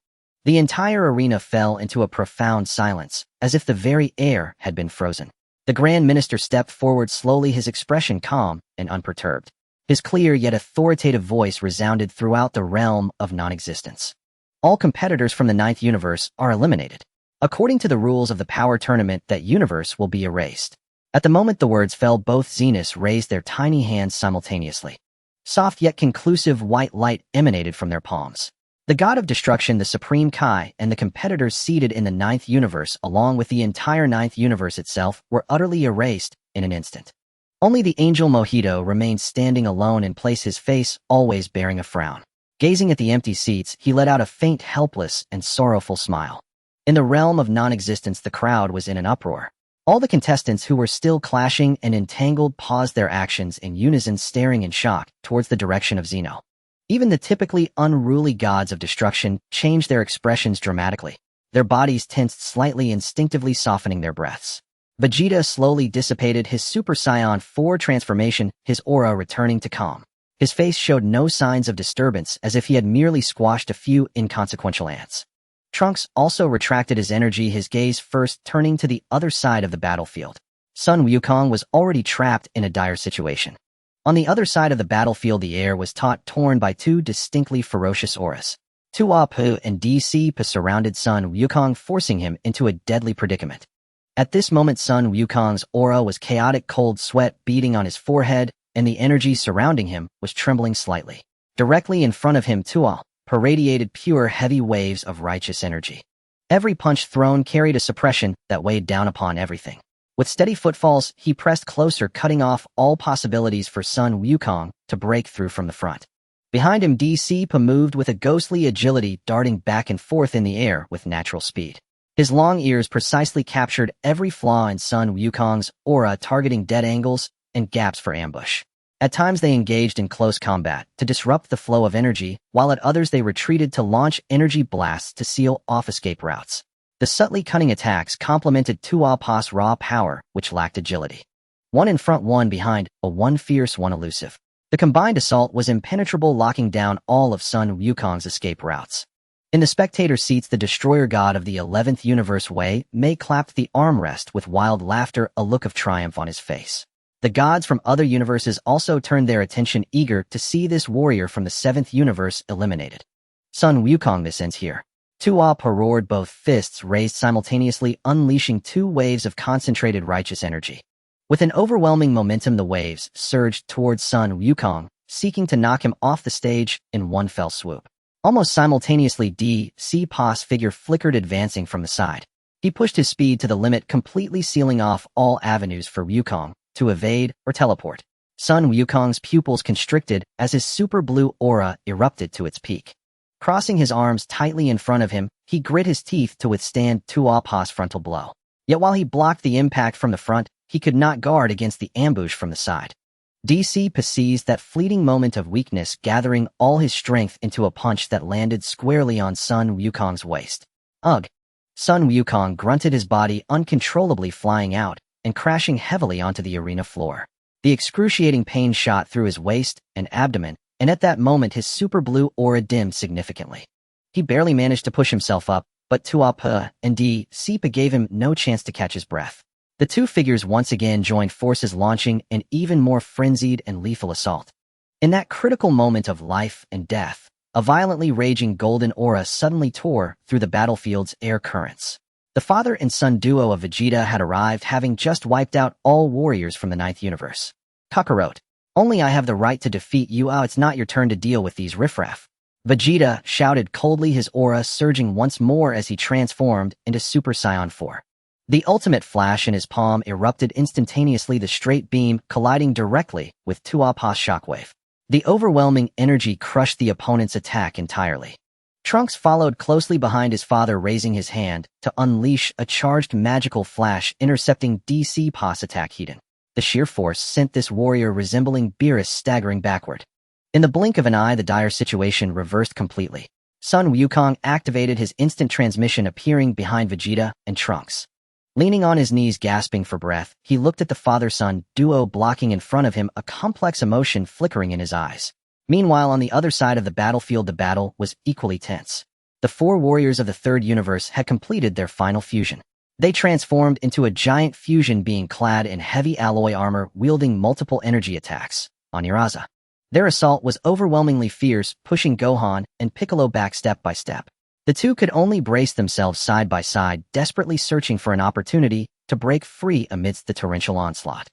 The entire arena fell into a profound silence, as if the very air had been frozen. The Grand Minister stepped forward slowly, his expression calm and unperturbed. His clear yet authoritative voice resounded throughout the realm of non-existence. All competitors from the Ninth Universe are eliminated. According to the rules of the power tournament, that universe will be erased. At the moment the words fell, both Zeniths raised their tiny hands simultaneously. Soft yet conclusive white light emanated from their palms. The god of destruction, the Supreme Kai, and the competitors seated in the Ninth Universe, along with the entire Ninth Universe itself, were utterly erased in an instant. Only the angel Mojito remained standing alone in place, his face always bearing a frown. Gazing at the empty seats, he let out a faint, helpless, and sorrowful smile. In the realm of non-existence, the crowd was in an uproar. All the contestants who were still clashing and entangled paused their actions in unison, staring in shock towards the direction of Zeno. Even the typically unruly gods of destruction changed their expressions dramatically. Their bodies tensed slightly, instinctively softening their breaths. Vegeta slowly dissipated his Super Saiyan 4 transformation, his aura returning to calm. His face showed no signs of disturbance, as if he had merely squashed a few inconsequential ants. Trunks also retracted his energy, his gaze first turning to the other side of the battlefield. Sun Wukong was already trapped in a dire situation. On the other side of the battlefield, the air was torn by two distinctly ferocious auras. Tuapu and DC surrounded Sun Wukong, forcing him into a deadly predicament. At this moment, Sun Wukong's aura was chaotic, cold sweat beading on his forehead, and the energy surrounding him was trembling slightly. Directly in front of him, Tual radiated pure, heavy waves of righteous energy. Every punch thrown carried a suppression that weighed down upon everything. With steady footfalls, he pressed closer, cutting off all possibilities for Sun Wukong to break through from the front. Behind him, DC moved with a ghostly agility, darting back and forth in the air with natural speed. His long ears precisely captured every flaw in Sun Wukong's aura, targeting dead angles and gaps for ambush. At times they engaged in close combat to disrupt the flow of energy, while at others they retreated to launch energy blasts to seal off escape routes. The subtly cunning attacks complemented Tuapa's raw power, which lacked agility. One in front, one behind, one fierce, one elusive. The combined assault was impenetrable, locking down all of Sun Wukong's escape routes. In the spectator seats, the destroyer god of the 11th universe, Wei Mei, clapped the armrest with wild laughter, a look of triumph on his face. The gods from other universes also turned their attention, eager to see this warrior from the 7th universe eliminated. Sun Wukong, this ends here. Tuapa roared, both fists raised simultaneously, unleashing two waves of concentrated righteous energy. With an overwhelming momentum, the waves surged towards Sun Wukong, seeking to knock him off the stage in one fell swoop. Almost simultaneously, DC's figure flickered, advancing from the side. He pushed his speed to the limit, completely sealing off all avenues for Wukong to evade or teleport. Sun Wukong's pupils constricted as his super blue aura erupted to its peak. Crossing his arms tightly in front of him, he grit his teeth to withstand Tuapa's frontal blow. Yet while he blocked the impact from the front, he could not guard against the ambush from the side. DC seized that fleeting moment of weakness, gathering all his strength into a punch that landed squarely on Sun Wukong's waist. Ugh! Sun Wukong grunted, his body uncontrollably flying out and crashing heavily onto the arena floor. The excruciating pain shot through his waist and abdomen, and at that moment his super blue aura dimmed significantly. He barely managed to push himself up, but Tuapa and DC gave him no chance to catch his breath. The two figures once again joined forces, launching an even more frenzied and lethal assault. In that critical moment of life and death, a violently raging golden aura suddenly tore through the battlefield's air currents. The father and son duo of Vegeta had arrived, having just wiped out all warriors from the ninth universe. Kakarot, only I have the right to defeat you. It's not your turn to deal with these riffraff. Vegeta shouted coldly, his aura surging once more as he transformed into Super Saiyan 4. The ultimate flash in his palm erupted instantaneously, the straight beam colliding directly with Tuapa's shockwave. The overwhelming energy crushed the opponent's attack entirely. Trunks followed closely behind his father, raising his hand to unleash a charged magical flash intercepting DC Pa's attack. The sheer force sent this warrior resembling Beerus staggering backward. In the blink of an eye, the dire situation reversed completely. Sun Wukong activated his instant transmission, appearing behind Vegeta and Trunks. Leaning on his knees, gasping for breath, he looked at the father-son duo blocking in front of him, a complex emotion flickering in his eyes. Meanwhile, on the other side of the battlefield, the battle was equally tense. The four warriors of the third universe had completed their final fusion. They transformed into a giant fusion being clad in heavy alloy armor, wielding multiple energy attacks on Uraza. Their assault was overwhelmingly fierce, pushing Gohan and Piccolo back step by step. The two could only brace themselves side by side, desperately searching for an opportunity to break free amidst the torrential onslaught.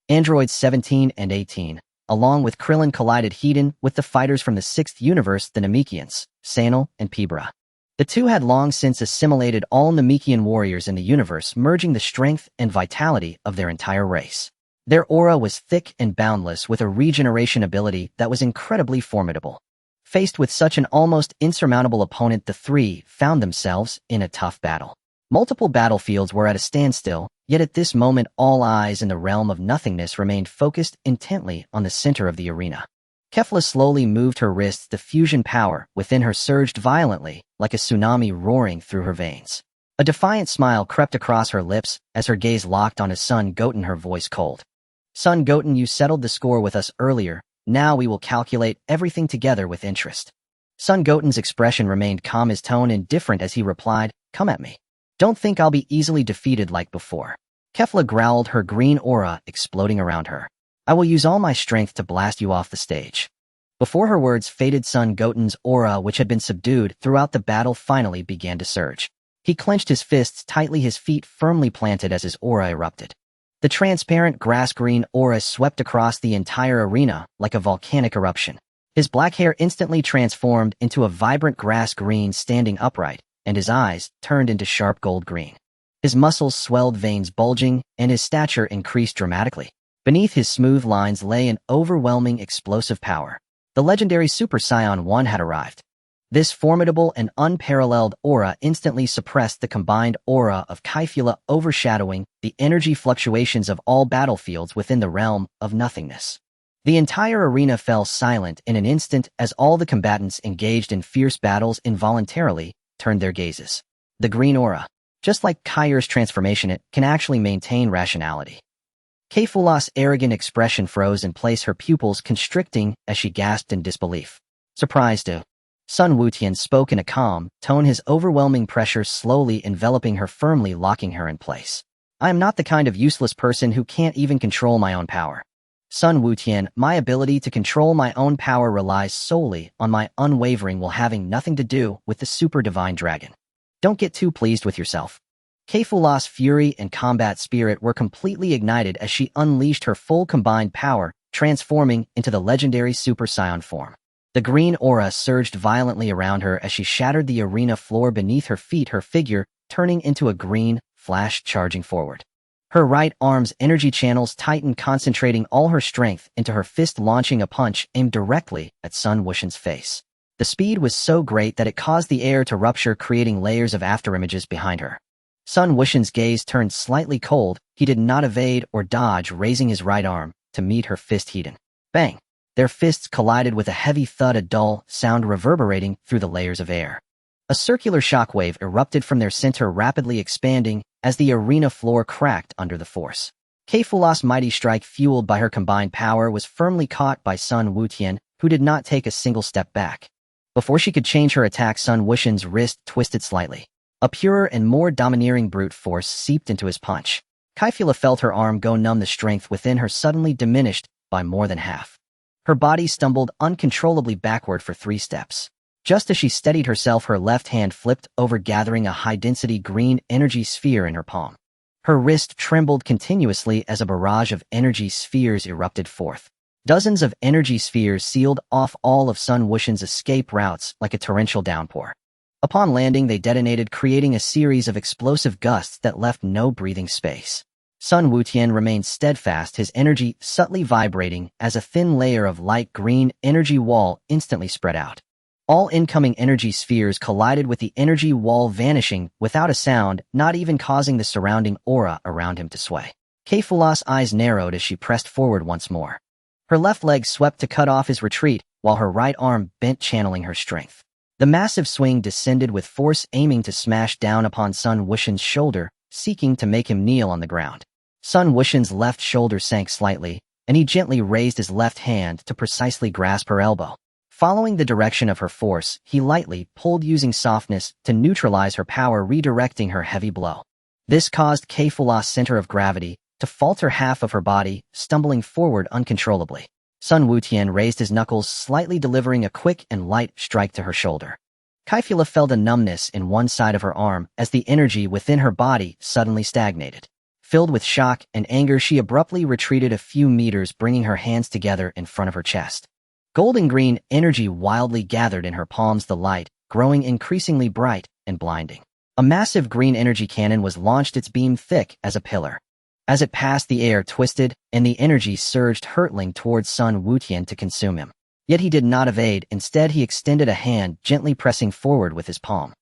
Androids 17 and 18, along with Krillin, collided head-on with the fighters from the sixth universe, the Namekians, Sanel and Pibra. The two had long since assimilated all Namekian warriors in the universe, merging the strength and vitality of their entire race. Their aura was thick and boundless, with a regeneration ability that was incredibly formidable. Faced with such an almost insurmountable opponent, the three found themselves in a tough battle. Multiple battlefields were at a standstill, yet at this moment all eyes in the realm of nothingness remained focused intently on the center of the arena. Kefla slowly moved her wrists, the fusion power within her surged violently, like a tsunami roaring through her veins. A defiant smile crept across her lips as her gaze locked on his son Goten, her voice cold. Son Goten, you settled the score with us earlier, now we will calculate everything together with interest. Son Goten's expression remained calm, his tone indifferent as he replied, come at me. Don't think I'll be easily defeated like before. Kefla growled, her green aura exploding around her. I will use all my strength to blast you off the stage. Before her words faded, son Goten's aura, which had been subdued throughout the battle, finally began to surge. He clenched his fists tightly, his feet firmly planted as his aura erupted. The transparent grass-green aura swept across the entire arena like a volcanic eruption. His black hair instantly transformed into a vibrant grass green, standing upright, and his eyes turned into sharp gold green. His muscles swelled, veins bulging, and his stature increased dramatically. Beneath his smooth lines lay an overwhelming explosive power. The legendary Super Saiyan 1 had arrived. This formidable and unparalleled aura instantly suppressed the combined aura of Kaifula, overshadowing the energy fluctuations of all battlefields within the realm of nothingness. The entire arena fell silent in an instant as all the combatants engaged in fierce battles involuntarily turned their gazes. The green aura, just like Kair's transformation, it can actually maintain rationality. Kaifula's arrogant expression froze in place, her pupils constricting as she gasped in disbelief. Surprised, Sun Wutian spoke in a calm tone, his overwhelming pressure slowly enveloping her, firmly locking her in place. I am not the kind of useless person who can't even control my own power. Sun Wutian, my ability to control my own power relies solely on my unwavering will, having nothing to do with the super divine dragon. Don't get too pleased with yourself. Kaifula's fury and combat spirit were completely ignited as she unleashed her full combined power, transforming into the legendary Super Saiyan form. The green aura surged violently around her as she shattered the arena floor beneath her feet, her figure turning into a green flash charging forward. Her right arm's energy channels tightened, concentrating all her strength into her fist, launching a punch aimed directly at Sun Wushan's face. The speed was so great that it caused the air to rupture, creating layers of afterimages behind her. Sun Wushan's gaze turned slightly cold. He did not evade or dodge, raising his right arm to meet her fist head-on. Bang! Their fists collided with a heavy thud, a dull sound reverberating through the layers of air. A circular shockwave erupted from their center, rapidly expanding as the arena floor cracked under the force. Kaifula's mighty strike, fueled by her combined power, was firmly caught by Sun Wutian, who did not take a single step back. Before she could change her attack, Sun Wushan's wrist twisted slightly. A purer and more domineering brute force seeped into his punch. Kaifula felt her arm go numb, the strength within her suddenly diminished by more than half. Her body stumbled uncontrollably backward for 3 steps. Just as she steadied herself, her left hand flipped over, gathering a high-density green energy sphere in her palm. Her wrist trembled continuously as a barrage of energy spheres erupted forth. Dozens of energy spheres sealed off all of Sun Wuxian's escape routes like a torrential downpour. Upon landing, they detonated, creating a series of explosive gusts that left no breathing space. Sun Wuxian remained steadfast, his energy subtly vibrating as a thin layer of light green energy wall instantly spread out. All incoming energy spheres collided with the energy wall, vanishing without a sound, not even causing the surrounding aura around him to sway. Kefula's eyes narrowed as she pressed forward once more. Her left leg swept to cut off his retreat, while her right arm bent, channeling her strength. The massive swing descended with force, aiming to smash down upon Sun Wuxian's shoulder, seeking to make him kneel on the ground. Sun Wuxian's left shoulder sank slightly, and he gently raised his left hand to precisely grasp her elbow. Following the direction of her force, he lightly pulled, using softness to neutralize her power, redirecting her heavy blow. This caused Kefula's center of gravity to falter half of her body, stumbling forward uncontrollably. Sun Wuxian raised his knuckles slightly, delivering a quick and light strike to her shoulder. Kefula felt a numbness in one side of her arm as the energy within her body suddenly stagnated. Filled with shock and anger, she abruptly retreated a few meters, bringing her hands together in front of her chest. Golden green energy wildly gathered in her palms, the light growing increasingly bright and blinding. A massive green energy cannon was launched, its beam thick as a pillar. As it passed, the air twisted, and the energy surged, hurtling towards Sun Wuxian to consume him. Yet he did not evade. Instead, he extended a hand, gently pressing forward with his palm.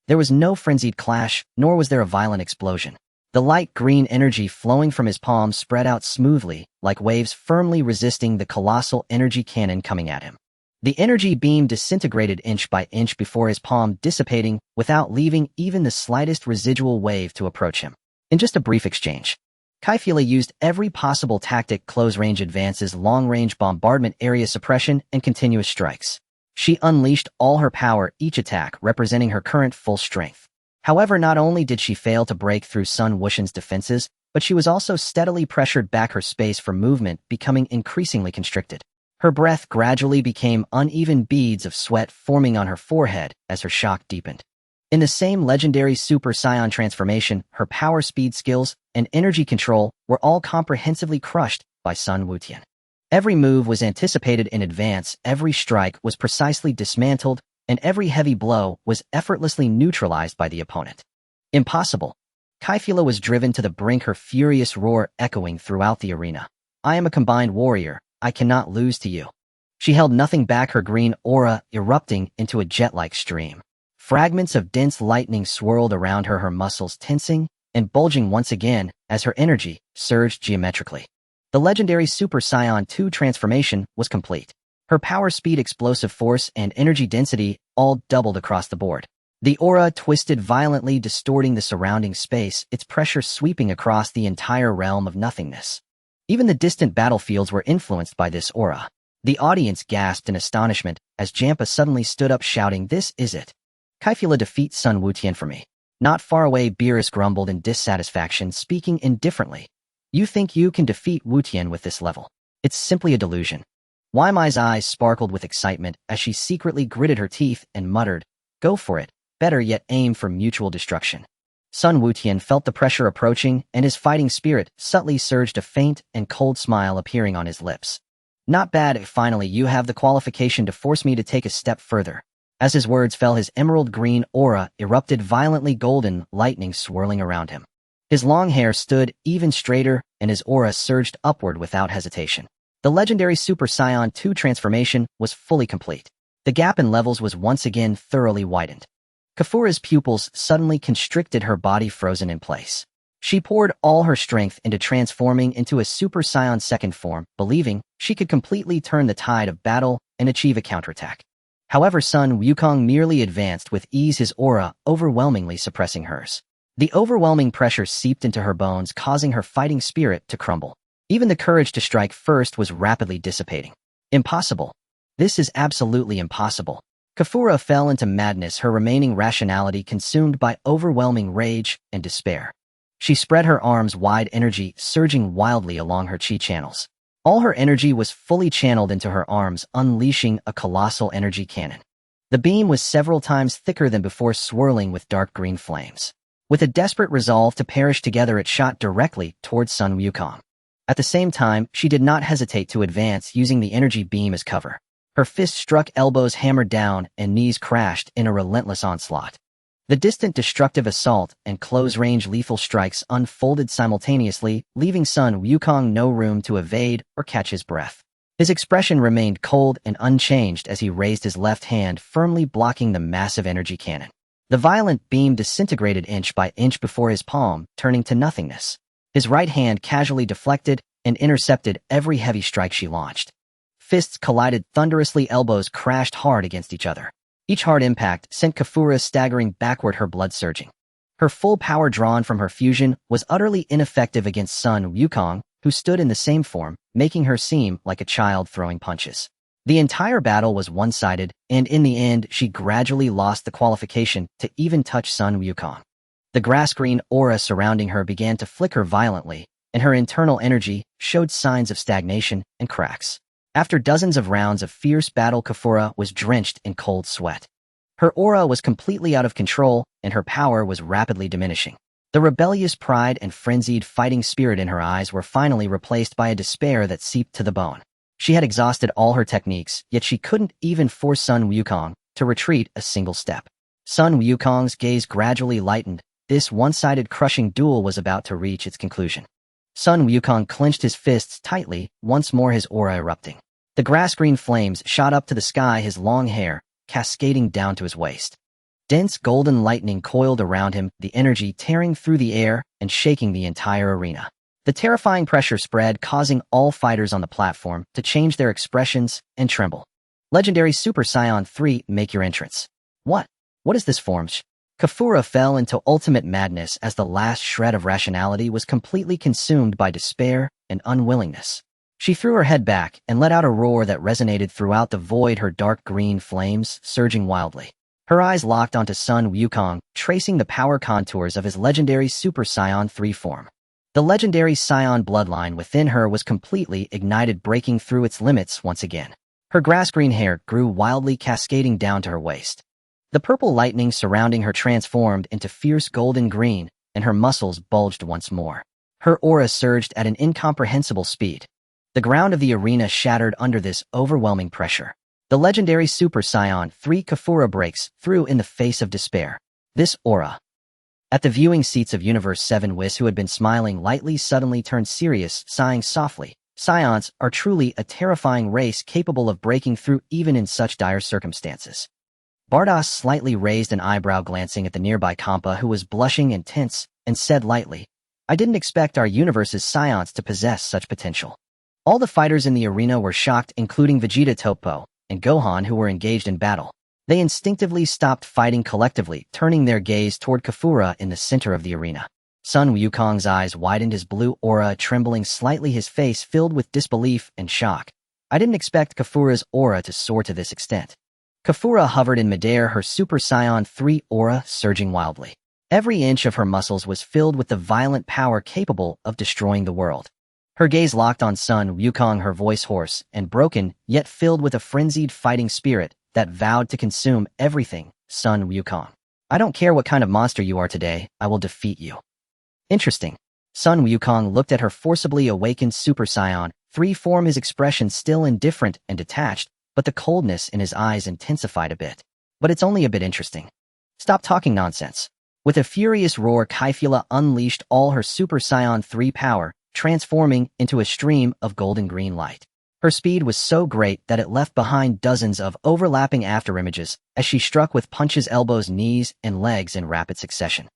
There was no frenzied clash, nor was there a violent explosion. The light green energy flowing from his palm spread out smoothly, like waves, firmly resisting the colossal energy cannon coming at him. The energy beam disintegrated inch by inch before his palm, dissipating without leaving even the slightest residual wave to approach him. In just a brief exchange, Kefula used every possible tactic: close-range advances, long-range bombardment, area suppression, and continuous strikes. She unleashed all her power, each attack representing her current full strength. However, not only did she fail to break through Sun Wuxian's defenses, but she was also steadily pressured back, her space for movement becoming increasingly constricted. Her breath gradually became uneven, beads of sweat forming on her forehead as her shock deepened. In the same legendary Super Saiyan transformation, her power, speed, skills, and energy control were all comprehensively crushed by Sun Wuxian. Every move was anticipated in advance, every strike was precisely dismantled, and every heavy blow was effortlessly neutralized by the opponent. Impossible. Kefula was driven to the brink, her furious roar echoing throughout the arena. I am a combined warrior. I cannot lose to you. She held nothing back, her green aura erupting into a jet-like stream. Fragments of dense lightning swirled around her, her muscles tensing and bulging once again as her energy surged geometrically. The legendary Super Saiyan 2 transformation was complete. Her power, speed, explosive force, and energy density all doubled across the board. The aura twisted violently, distorting the surrounding space, its pressure sweeping across the entire realm of nothingness. Even the distant battlefields were influenced by this aura. The audience gasped in astonishment as Jampa suddenly stood up, shouting, "This is it. Kefula defeats Sun Wuxian for me." Not far away, Beerus grumbled in dissatisfaction, speaking indifferently. "You think you can defeat Wuxian with this level? It's simply a delusion." Waimai's eyes sparkled with excitement as she secretly gritted her teeth and muttered, "Go for it. Better yet, aim for mutual destruction." Sun Wuxian felt the pressure approaching, and his fighting spirit subtly surged, a faint and cold smile appearing on his lips. "Not bad. Finally, you have the qualification to force me to take a step further." As his words fell, his emerald green aura erupted violently, golden lightning swirling around him. His long hair stood even straighter, and his aura surged upward without hesitation. The legendary Super Saiyan 2 transformation was fully complete. The gap in levels was once again thoroughly widened. Kefula's pupils suddenly constricted, her body frozen in place. She poured all her strength into transforming into a Super Saiyan second form, believing she could completely turn the tide of battle and achieve a counterattack. However, Sun Wukong merely advanced with ease, his aura overwhelmingly suppressing hers. The overwhelming pressure seeped into her bones, causing her fighting spirit to crumble. Even the courage to strike first was rapidly dissipating. Impossible. This is absolutely impossible. Kefula fell into madness, her remaining rationality consumed by overwhelming rage and despair. She spread her arms wide, energy surging wildly along her chi channels. All her energy was fully channeled into her arms, unleashing a colossal energy cannon. The beam was several times thicker than before, swirling with dark green flames. With a desperate resolve to perish together, it shot directly towards Sun Wukong. At the same time, she did not hesitate to advance, using the energy beam as cover. Her fists struck, elbows hammered down, and knees crashed in a relentless onslaught. The distant destructive assault and close-range lethal strikes unfolded simultaneously, leaving Sun Wukong no room to evade or catch his breath. His expression remained cold and unchanged as he raised his left hand, firmly blocking the massive energy cannon. The violent beam disintegrated inch by inch before his palm, turning to nothingness. His right hand casually deflected and intercepted every heavy strike she launched. Fists collided thunderously, elbows crashed hard against each other. Each hard impact sent Kafura staggering backward, her blood surging. Her full power drawn from her fusion was utterly ineffective against Sun Wukong, who stood in the same form, making her seem like a child throwing punches. The entire battle was one-sided, and in the end, she gradually lost the qualification to even touch Sun Wukong. The grass-green aura surrounding her began to flicker violently, and her internal energy showed signs of stagnation and cracks. After dozens of rounds of fierce battle, Kafura was drenched in cold sweat. Her aura was completely out of control, and her power was rapidly diminishing. The rebellious pride and frenzied fighting spirit in her eyes were finally replaced by a despair that seeped to the bone. She had exhausted all her techniques, yet she couldn't even force Sun Wukong to retreat a single step. Sun Wukong's gaze gradually lightened. This one-sided crushing duel was about to reach its conclusion. Sun Wukong clenched his fists tightly, once more his aura erupting. The grass-green flames shot up to the sky, his long hair cascading down to his waist. Dense golden lightning coiled around him, the energy tearing through the air and shaking the entire arena. The terrifying pressure spread, causing all fighters on the platform to change their expressions and tremble. Legendary Super Saiyan 3, make your entrance. What is this form? Kafura fell into ultimate madness as the last shred of rationality was completely consumed by despair and unwillingness. She threw her head back and let out a roar that resonated throughout the void, her dark green flames surging wildly. Her eyes locked onto Sun Wukong, tracing the power contours of his legendary Super Saiyan 3 form. The legendary Saiyan bloodline within her was completely ignited, breaking through its limits once again. Her grass-green hair grew wildly, cascading down to her waist. The purple lightning surrounding her transformed into fierce golden green, and her muscles bulged once more. Her aura surged at an incomprehensible speed. The ground of the arena shattered under this overwhelming pressure. The legendary Super Saiyan 3 Kafura breaks through in the face of despair. This aura. At the viewing seats of Universe 7, Whis, who had been smiling lightly, suddenly turned serious, sighing softly. Saiyans are truly a terrifying race, capable of breaking through even in such dire circumstances. Bardos slightly raised an eyebrow, glancing at the nearby Kampa, who was blushing and tense, and said lightly, "I didn't expect our universe's Saiyans to possess such potential." All the fighters in the arena were shocked, including Vegeta, Topo, and Gohan, who were engaged in battle. They instinctively stopped fighting collectively, turning their gaze toward Kafura in the center of the arena. Sun Wukong's eyes widened, his blue aura trembling slightly, his face filled with disbelief and shock. "I didn't expect Kafura's aura to soar to this extent." Kafura hovered in midair, her Super Saiyan 3 aura surging wildly. Every inch of her muscles was filled with the violent power capable of destroying the world. Her gaze locked on Sun Wukong, her voice hoarse and broken, yet filled with a frenzied fighting spirit that vowed to consume everything. "Sun Wukong, I don't care what kind of monster you are today, I will defeat you." Interesting. Sun Wukong looked at her forcibly awakened Super Saiyan 3 form, his expression still indifferent and detached, but the coldness in his eyes intensified a bit. "But it's only a bit interesting. Stop talking nonsense." With a furious roar, Kaifula unleashed all her Super Saiyan 3 power, transforming into a stream of golden-green light. Her speed was so great that it left behind dozens of overlapping afterimages as she struck with punches, elbows, knees, and legs in rapid succession.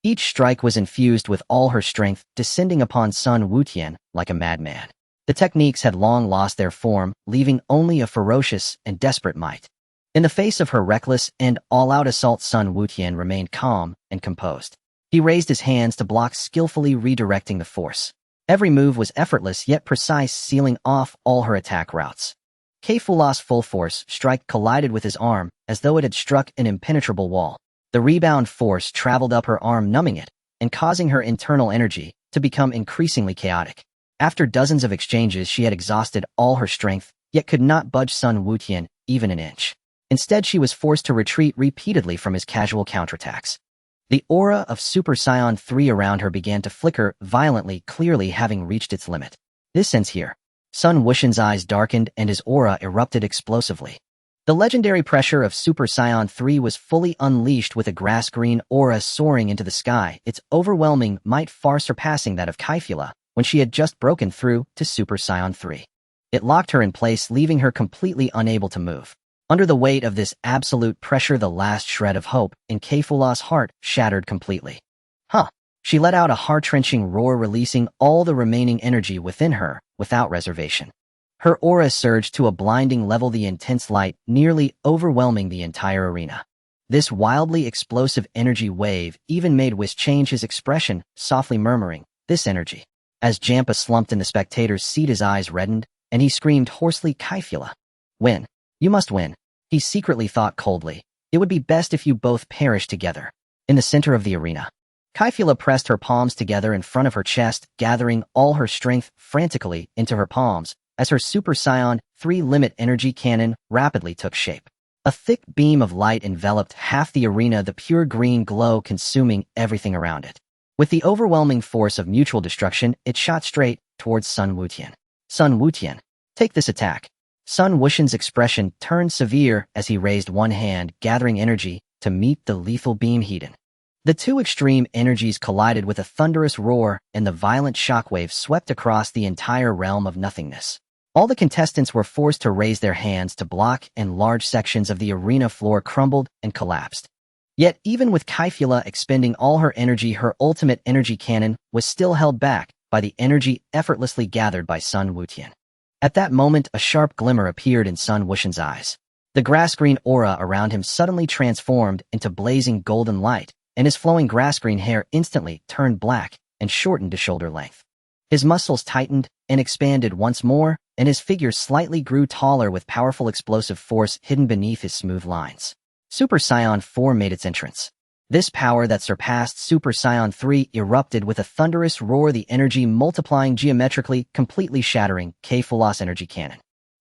Each strike was infused with all her strength, descending upon Sun Wukong like a madman. The techniques had long lost their form, leaving only a ferocious and desperate might. In the face of her reckless and all-out assault, Sun Wukong remained calm and composed. He raised his hands to block, skillfully redirecting the force. Every move was effortless yet precise, sealing off all her attack routes. Kaifula's full force strike collided with his arm as though it had struck an impenetrable wall. The rebound force traveled up her arm, numbing it and causing her internal energy to become increasingly chaotic. After dozens of exchanges, she had exhausted all her strength, yet could not budge Sun Wukong even an inch. Instead, she was forced to retreat repeatedly from his casual counterattacks. The aura of Super Saiyan 3 around her began to flicker violently, clearly having reached its limit. This ends here. Sun Wuxian's eyes darkened and his aura erupted explosively. The legendary pressure of Super Saiyan 3 was fully unleashed with a grass-green aura soaring into the sky, its overwhelming might far surpassing that of Kaifula when she had just broken through to Super Saiyan 3. It locked her in place, leaving her completely unable to move. Under the weight of this absolute pressure, the last shred of hope in Kaifula's heart shattered completely. She let out a heart-wrenching roar, releasing all the remaining energy within her without reservation. Her aura surged to a blinding level, the intense light nearly overwhelming the entire arena. This wildly explosive energy wave even made Whis change his expression, softly murmuring, "This energy." As Jampa slumped in the spectator's seat, his eyes reddened, and he screamed hoarsely, "Kaifula, win. You must win." He secretly thought coldly, "It would be best if you both perish together." In the center of the arena, Kaifula pressed her palms together in front of her chest, gathering all her strength frantically into her palms as her Super Saiyan 3 limit energy cannon rapidly took shape. A thick beam of light enveloped half the arena, the pure green glow consuming everything around it. With the overwhelming force of mutual destruction, it shot straight towards Sun Wuxian. "Sun Wuxian, take this attack." Sun Wuxian's expression turned severe as he raised one hand, gathering energy to meet the lethal beam heat-in. The two extreme energies collided with a thunderous roar, and the violent shockwave swept across the entire realm of nothingness. All the contestants were forced to raise their hands to block, and large sections of the arena floor crumbled and collapsed. Yet, even with Kaifula expending all her energy, her ultimate energy cannon was still held back by the energy effortlessly gathered by Sun Wuxian. At that moment, a sharp glimmer appeared in Sun Wuxian's eyes. The grass-green aura around him suddenly transformed into blazing golden light, and his flowing grass-green hair instantly turned black and shortened to shoulder length. His muscles tightened and expanded once more, and his figure slightly grew taller with powerful explosive force hidden beneath his smooth lines. Super Saiyan 4 made its entrance. This power that surpassed Super Saiyan 3 erupted with a thunderous roar, the energy multiplying geometrically, completely shattering Kaifula's energy cannon.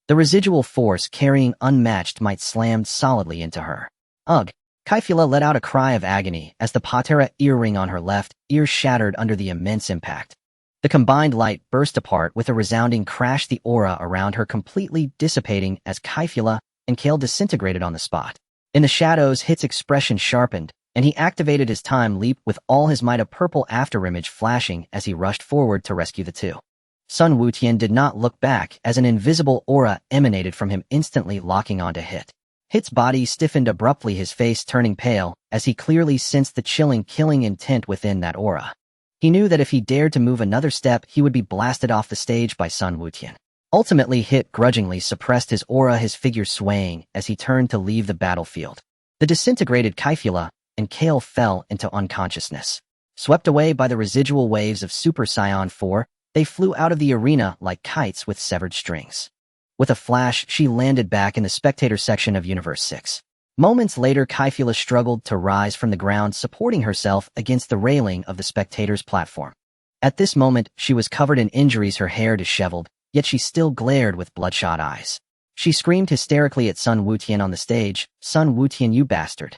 The residual force carrying unmatched might slammed solidly into her. Ugh! Kaifula let out a cry of agony as the Patera earring on her left ear shattered under the immense impact. The combined light burst apart with a resounding crash, the aura around her completely dissipating as Kaifula and Kale disintegrated on the spot. In the shadows, Hit's expression sharpened, and he activated his time leap with all his might, a purple afterimage flashing as he rushed forward to rescue the two. Sun Wuxian did not look back as an invisible aura emanated from him, instantly locking onto Hit. Hit's body stiffened abruptly, his face turning pale as he clearly sensed the chilling, killing intent within that aura. He knew that if he dared to move another step, he would be blasted off the stage by Sun Wuxian. Ultimately, Hit grudgingly suppressed his aura, his figure swaying as he turned to leave the battlefield. The disintegrated Kaifula and Kale fell into unconsciousness. Swept away by the residual waves of Super Saiyan 4, they flew out of the arena like kites with severed strings. With a flash, she landed back in the spectator section of Universe 6. Moments later, Kaifula struggled to rise from the ground, supporting herself against the railing of the spectator's platform. At this moment, she was covered in injuries, her hair disheveled, yet she still glared with bloodshot eyes. She screamed hysterically at Sun Wuxian on the stage, "Sun Wuxian, you bastard.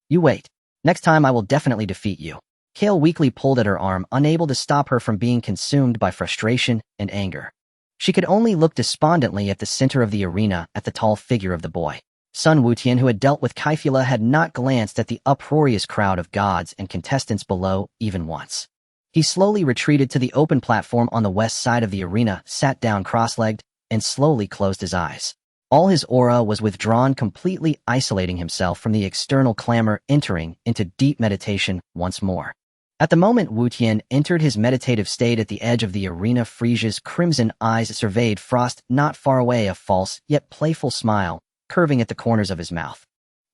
You wait. Next time I will definitely defeat you." Kale weakly pulled at her arm, unable to stop her from being consumed by frustration and anger. She could only look despondently at the center of the arena, at the tall figure of the boy. Sun Wuxian, who had dealt with Kaifula, had not glanced at the uproarious crowd of gods and contestants below even once. He slowly retreated to the open platform on the west side of the arena, sat down cross-legged, and slowly closed his eyes. All his aura was withdrawn, completely isolating himself from the external clamor, entering into deep meditation once more. At the moment Wuxian entered his meditative state at the edge of the arena, Frisia's crimson eyes surveyed Frost not far away, a false yet playful smile curving at the corners of his mouth.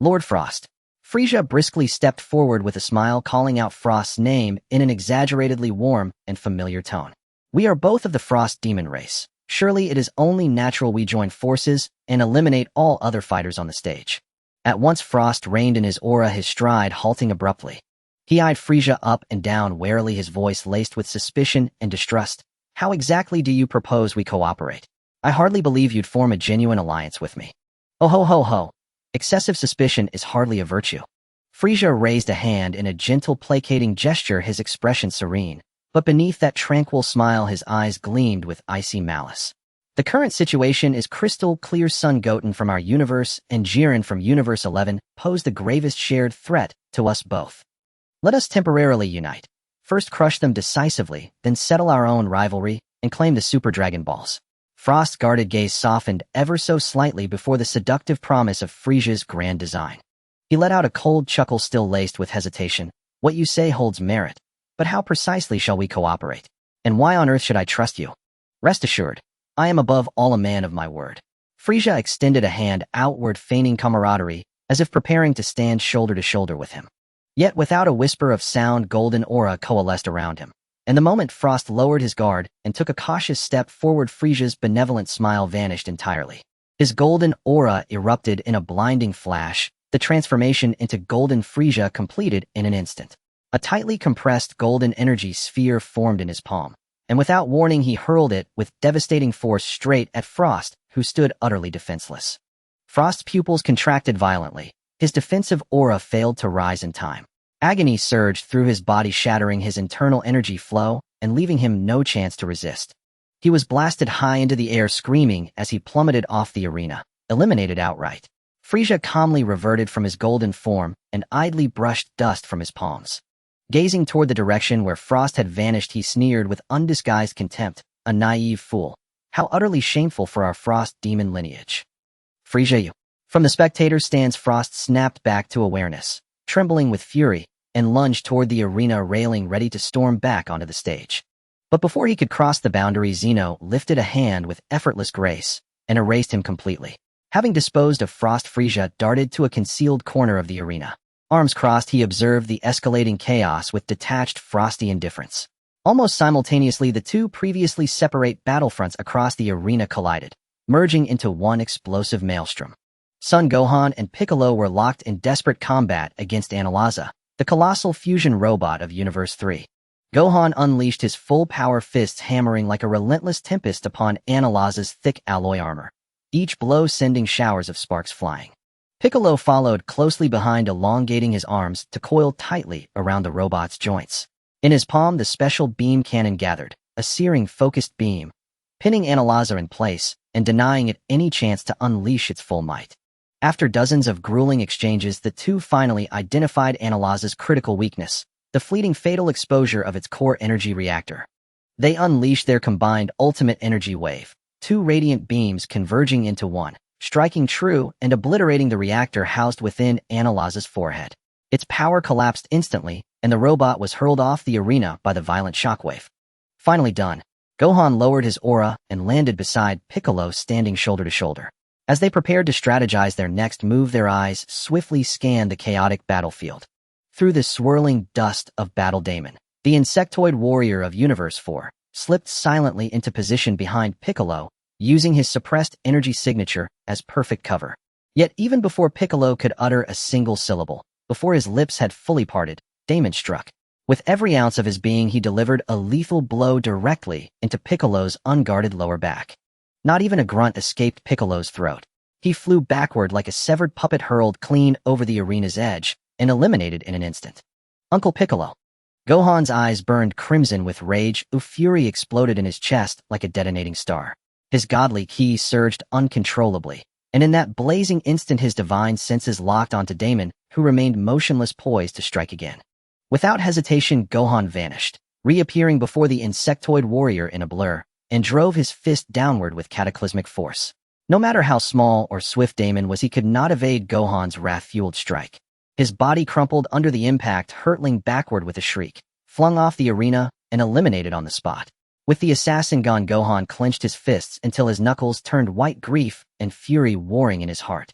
"Lord Frost." Frisia briskly stepped forward with a smile, calling out Frost's name in an exaggeratedly warm and familiar tone. "We are both of the Frost demon race. Surely it is only natural we join forces and eliminate all other fighters on the stage." At once Frost reined in his aura, his stride halting abruptly. He eyed Frisia up and down warily, his voice laced with suspicion and distrust. "How exactly do you propose we cooperate? I hardly believe you'd form a genuine alliance with me." "Oh ho ho ho!" Excessive suspicion is hardly a virtue. Frieza raised a hand in a gentle, placating gesture, his expression serene, but beneath that tranquil smile his eyes gleamed with icy malice. The current situation is crystal clear. Son Goten from our universe and Jiren from Universe 11 pose the gravest shared threat to us both. Let us temporarily unite. First crush them decisively, then settle our own rivalry and claim the Super Dragon Balls. Frost's guarded gaze softened ever so slightly before the seductive promise of Frieza's grand design. He let out a cold chuckle still laced with hesitation. What you say holds merit, but how precisely shall we cooperate? And why on earth should I trust you? Rest assured, I am above all a man of my word. Frieza extended a hand outward, feigning camaraderie, as if preparing to stand shoulder to shoulder with him. Yet without a whisper of sound, golden aura coalesced around him. And the moment Frost lowered his guard and took a cautious step forward, Frieza's benevolent smile vanished entirely. His golden aura erupted in a blinding flash, the transformation into Golden Frieza completed in an instant. A tightly compressed golden energy sphere formed in his palm, and without warning he hurled it with devastating force straight at Frost, who stood utterly defenseless. Frost's pupils contracted violently. His defensive aura failed to rise in time. Agony surged through his body, shattering his internal energy flow and leaving him no chance to resist. He was blasted high into the air, screaming as he plummeted off the arena, eliminated outright. Frieza calmly reverted from his golden form and idly brushed dust from his palms. Gazing toward the direction where Frost had vanished, he sneered with undisguised contempt. A naive fool. How utterly shameful for our Frost demon lineage. Frieza, you. From the spectator stands, Frost snapped back to awareness, trembling with fury, and lunged toward the arena railing, ready to storm back onto the stage. But before he could cross the boundary, Zeno lifted a hand with effortless grace and erased him completely. Having disposed of Frost, Frieza darted to a concealed corner of the arena. Arms crossed, he observed the escalating chaos with detached, frosty indifference. Almost simultaneously, the two previously separate battlefronts across the arena collided, merging into one explosive maelstrom. Son Gohan and Piccolo were locked in desperate combat against Analyza, the colossal fusion robot of Universe 3. Gohan unleashed his full-power fists, hammering like a relentless tempest upon Analyza's thick alloy armor, each blow sending showers of sparks flying. Piccolo followed closely behind, elongating his arms to coil tightly around the robot's joints. In his palm, the special beam cannon gathered, a searing, focused beam, pinning Analyza in place and denying it any chance to unleash its full might. After dozens of grueling exchanges, the two finally identified Analyza's critical weakness, the fleeting fatal exposure of its core energy reactor. They unleashed their combined ultimate energy wave, two radiant beams converging into one, striking true and obliterating the reactor housed within Analyza's forehead. Its power collapsed instantly, and the robot was hurled off the arena by the violent shockwave. Finally done, Gohan lowered his aura and landed beside Piccolo, standing shoulder to shoulder. As they prepared to strategize their next move, their eyes swiftly scanned the chaotic battlefield. Through the swirling dust of battle, Damon, the insectoid warrior of Universe 4, slipped silently into position behind Piccolo, using his suppressed energy signature as perfect cover. Yet even before Piccolo could utter a single syllable, before his lips had fully parted, Damon struck. With every ounce of his being, he delivered a lethal blow directly into Piccolo's unguarded lower back. Not even a grunt escaped Piccolo's throat. He flew backward like a severed puppet, hurled clean over the arena's edge, and eliminated in an instant. Uncle Piccolo. Gohan's eyes burned crimson with rage. Fury exploded in his chest like a detonating star. His godly ki surged uncontrollably, and in that blazing instant his divine senses locked onto Damon, who remained motionless, poised to strike again. Without hesitation, Gohan vanished, reappearing before the insectoid warrior in a blur, and drove his fist downward with cataclysmic force. No matter how small or swift Damon was, he could not evade Gohan's wrath-fueled strike. His body crumpled under the impact, hurtling backward with a shriek, flung off the arena, and eliminated on the spot. With the assassin gone, Gohan clenched his fists until his knuckles turned white, grief and fury warring in his heart.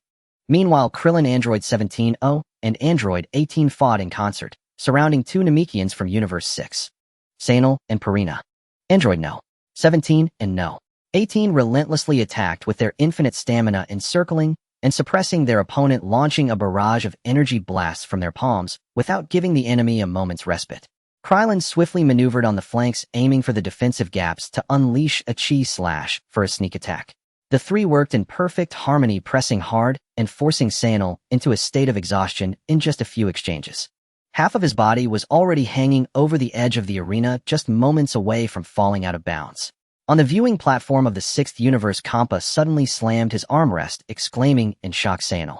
Meanwhile, Krillin, Android 17-0, and Android 18 fought in concert, surrounding two Namekians from Universe 6. Sanal and Purina. Android No. 17 and No. 18 relentlessly attacked with their infinite stamina, encircling and suppressing their opponent, launching a barrage of energy blasts from their palms without giving the enemy a moment's respite. Krillin swiftly maneuvered on the flanks, aiming for the defensive gaps to unleash a chi slash for a sneak attack. The three worked in perfect harmony, pressing hard and forcing Saiyan into a state of exhaustion in just a few exchanges. Half of his body was already hanging over the edge of the arena, just moments away from falling out of bounds. On the viewing platform of the 6th universe, Kampa suddenly slammed his armrest, exclaiming in shock, Saiyan,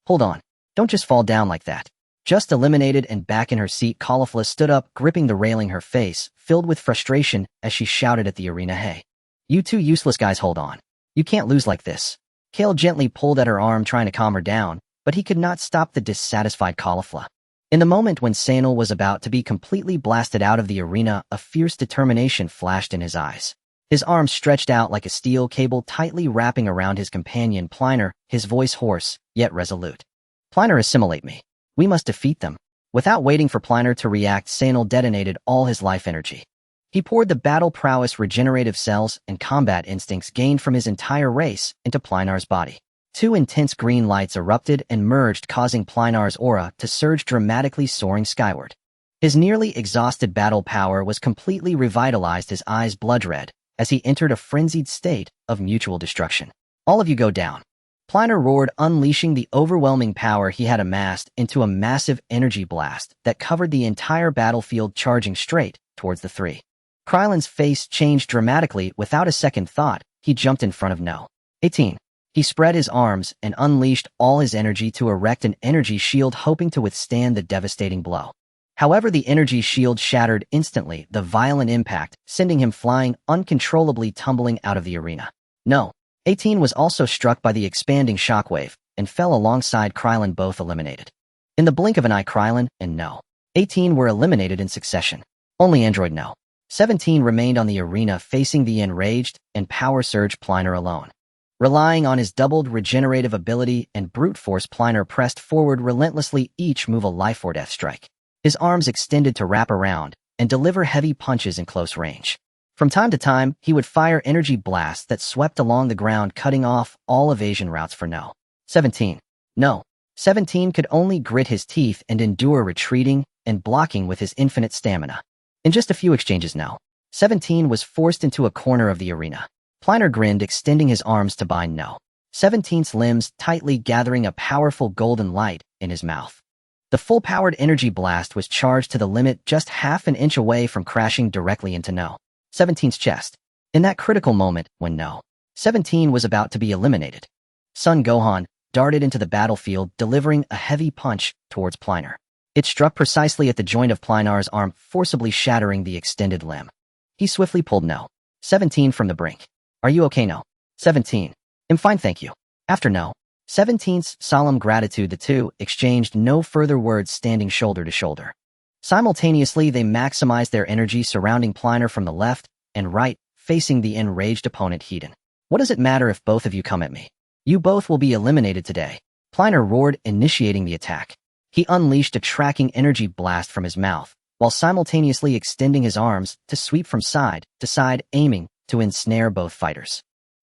"Hold on. Don't just fall down like that." Just eliminated and back in her seat, Caulifla stood up, gripping the railing, her face filled with frustration as she shouted at the arena, "Hey, you two useless guys, hold on. You can't lose like this." Kale gently pulled at her arm, trying to calm her down, but he could not stop the dissatisfied Caulifla. In the moment when Saiyan was about to be completely blasted out of the arena, a fierce determination flashed in his eyes. His arms stretched out like a steel cable, tightly wrapping around his companion Pliner, his voice hoarse, yet resolute. "Pliner, assimilate me. We must defeat them." Without waiting for Pliner to react, Saiyan detonated all his life energy. He poured the battle prowess, regenerative cells, and combat instincts gained from his entire race into Plinar's body. Two intense green lights erupted and merged, causing Plinar's aura to surge dramatically, soaring skyward. His nearly exhausted battle power was completely revitalized, his eyes blood red, as he entered a frenzied state of mutual destruction. "All of you go down." Plinar roared, unleashing the overwhelming power he had amassed into a massive energy blast that covered the entire battlefield, charging straight towards the three. Krylen's face changed dramatically. Without a second thought, he jumped in front of No. 18. He spread his arms and unleashed all his energy to erect an energy shield, hoping to withstand the devastating blow. However, the energy shield shattered instantly, the violent impact sending him flying uncontrollably, tumbling out of the arena. No. 18 was also struck by the expanding shockwave and fell alongside Krylen, both eliminated. In the blink of an eye, Krylen and No. 18 were eliminated in succession. Only android No. 17 remained on the arena, facing the enraged and power-surged Plinar alone. Relying on his doubled regenerative ability and brute force, Plinar pressed forward relentlessly, each move a life or death strike. His arms extended to wrap around and deliver heavy punches in close range. From time to time, he would fire energy blasts that swept along the ground, cutting off all evasion routes for No. 17. No. 17 could only grit his teeth and endure, retreating and blocking with his infinite stamina. In just a few exchanges, No. 17 was forced into a corner of the arena. Plinar grinned, extending his arms to bind No. 17's limbs tightly, gathering a powerful golden light in his mouth. The full-powered energy blast was charged to the limit, just half an inch away from crashing directly into No. 17's chest. In that critical moment, when No. 17 was about to be eliminated, Son Gohan darted into the battlefield, delivering a heavy punch towards Plinar. It struck precisely at the joint of Plinar's arm, forcibly shattering the extended limb. He swiftly pulled No. 17 from the brink. "Are you okay, No. 17? "I'm fine, thank you." After No. 17's solemn gratitude, the two exchanged no further words, standing shoulder to shoulder. Simultaneously, they maximized their energy, surrounding Plinar from the left and right, facing the enraged opponent Hedon. "What does it matter if both of you come at me? You both will be eliminated today." Plinar roared, initiating the attack. He unleashed a tracking energy blast from his mouth, while simultaneously extending his arms to sweep from side to side, aiming to ensnare both fighters.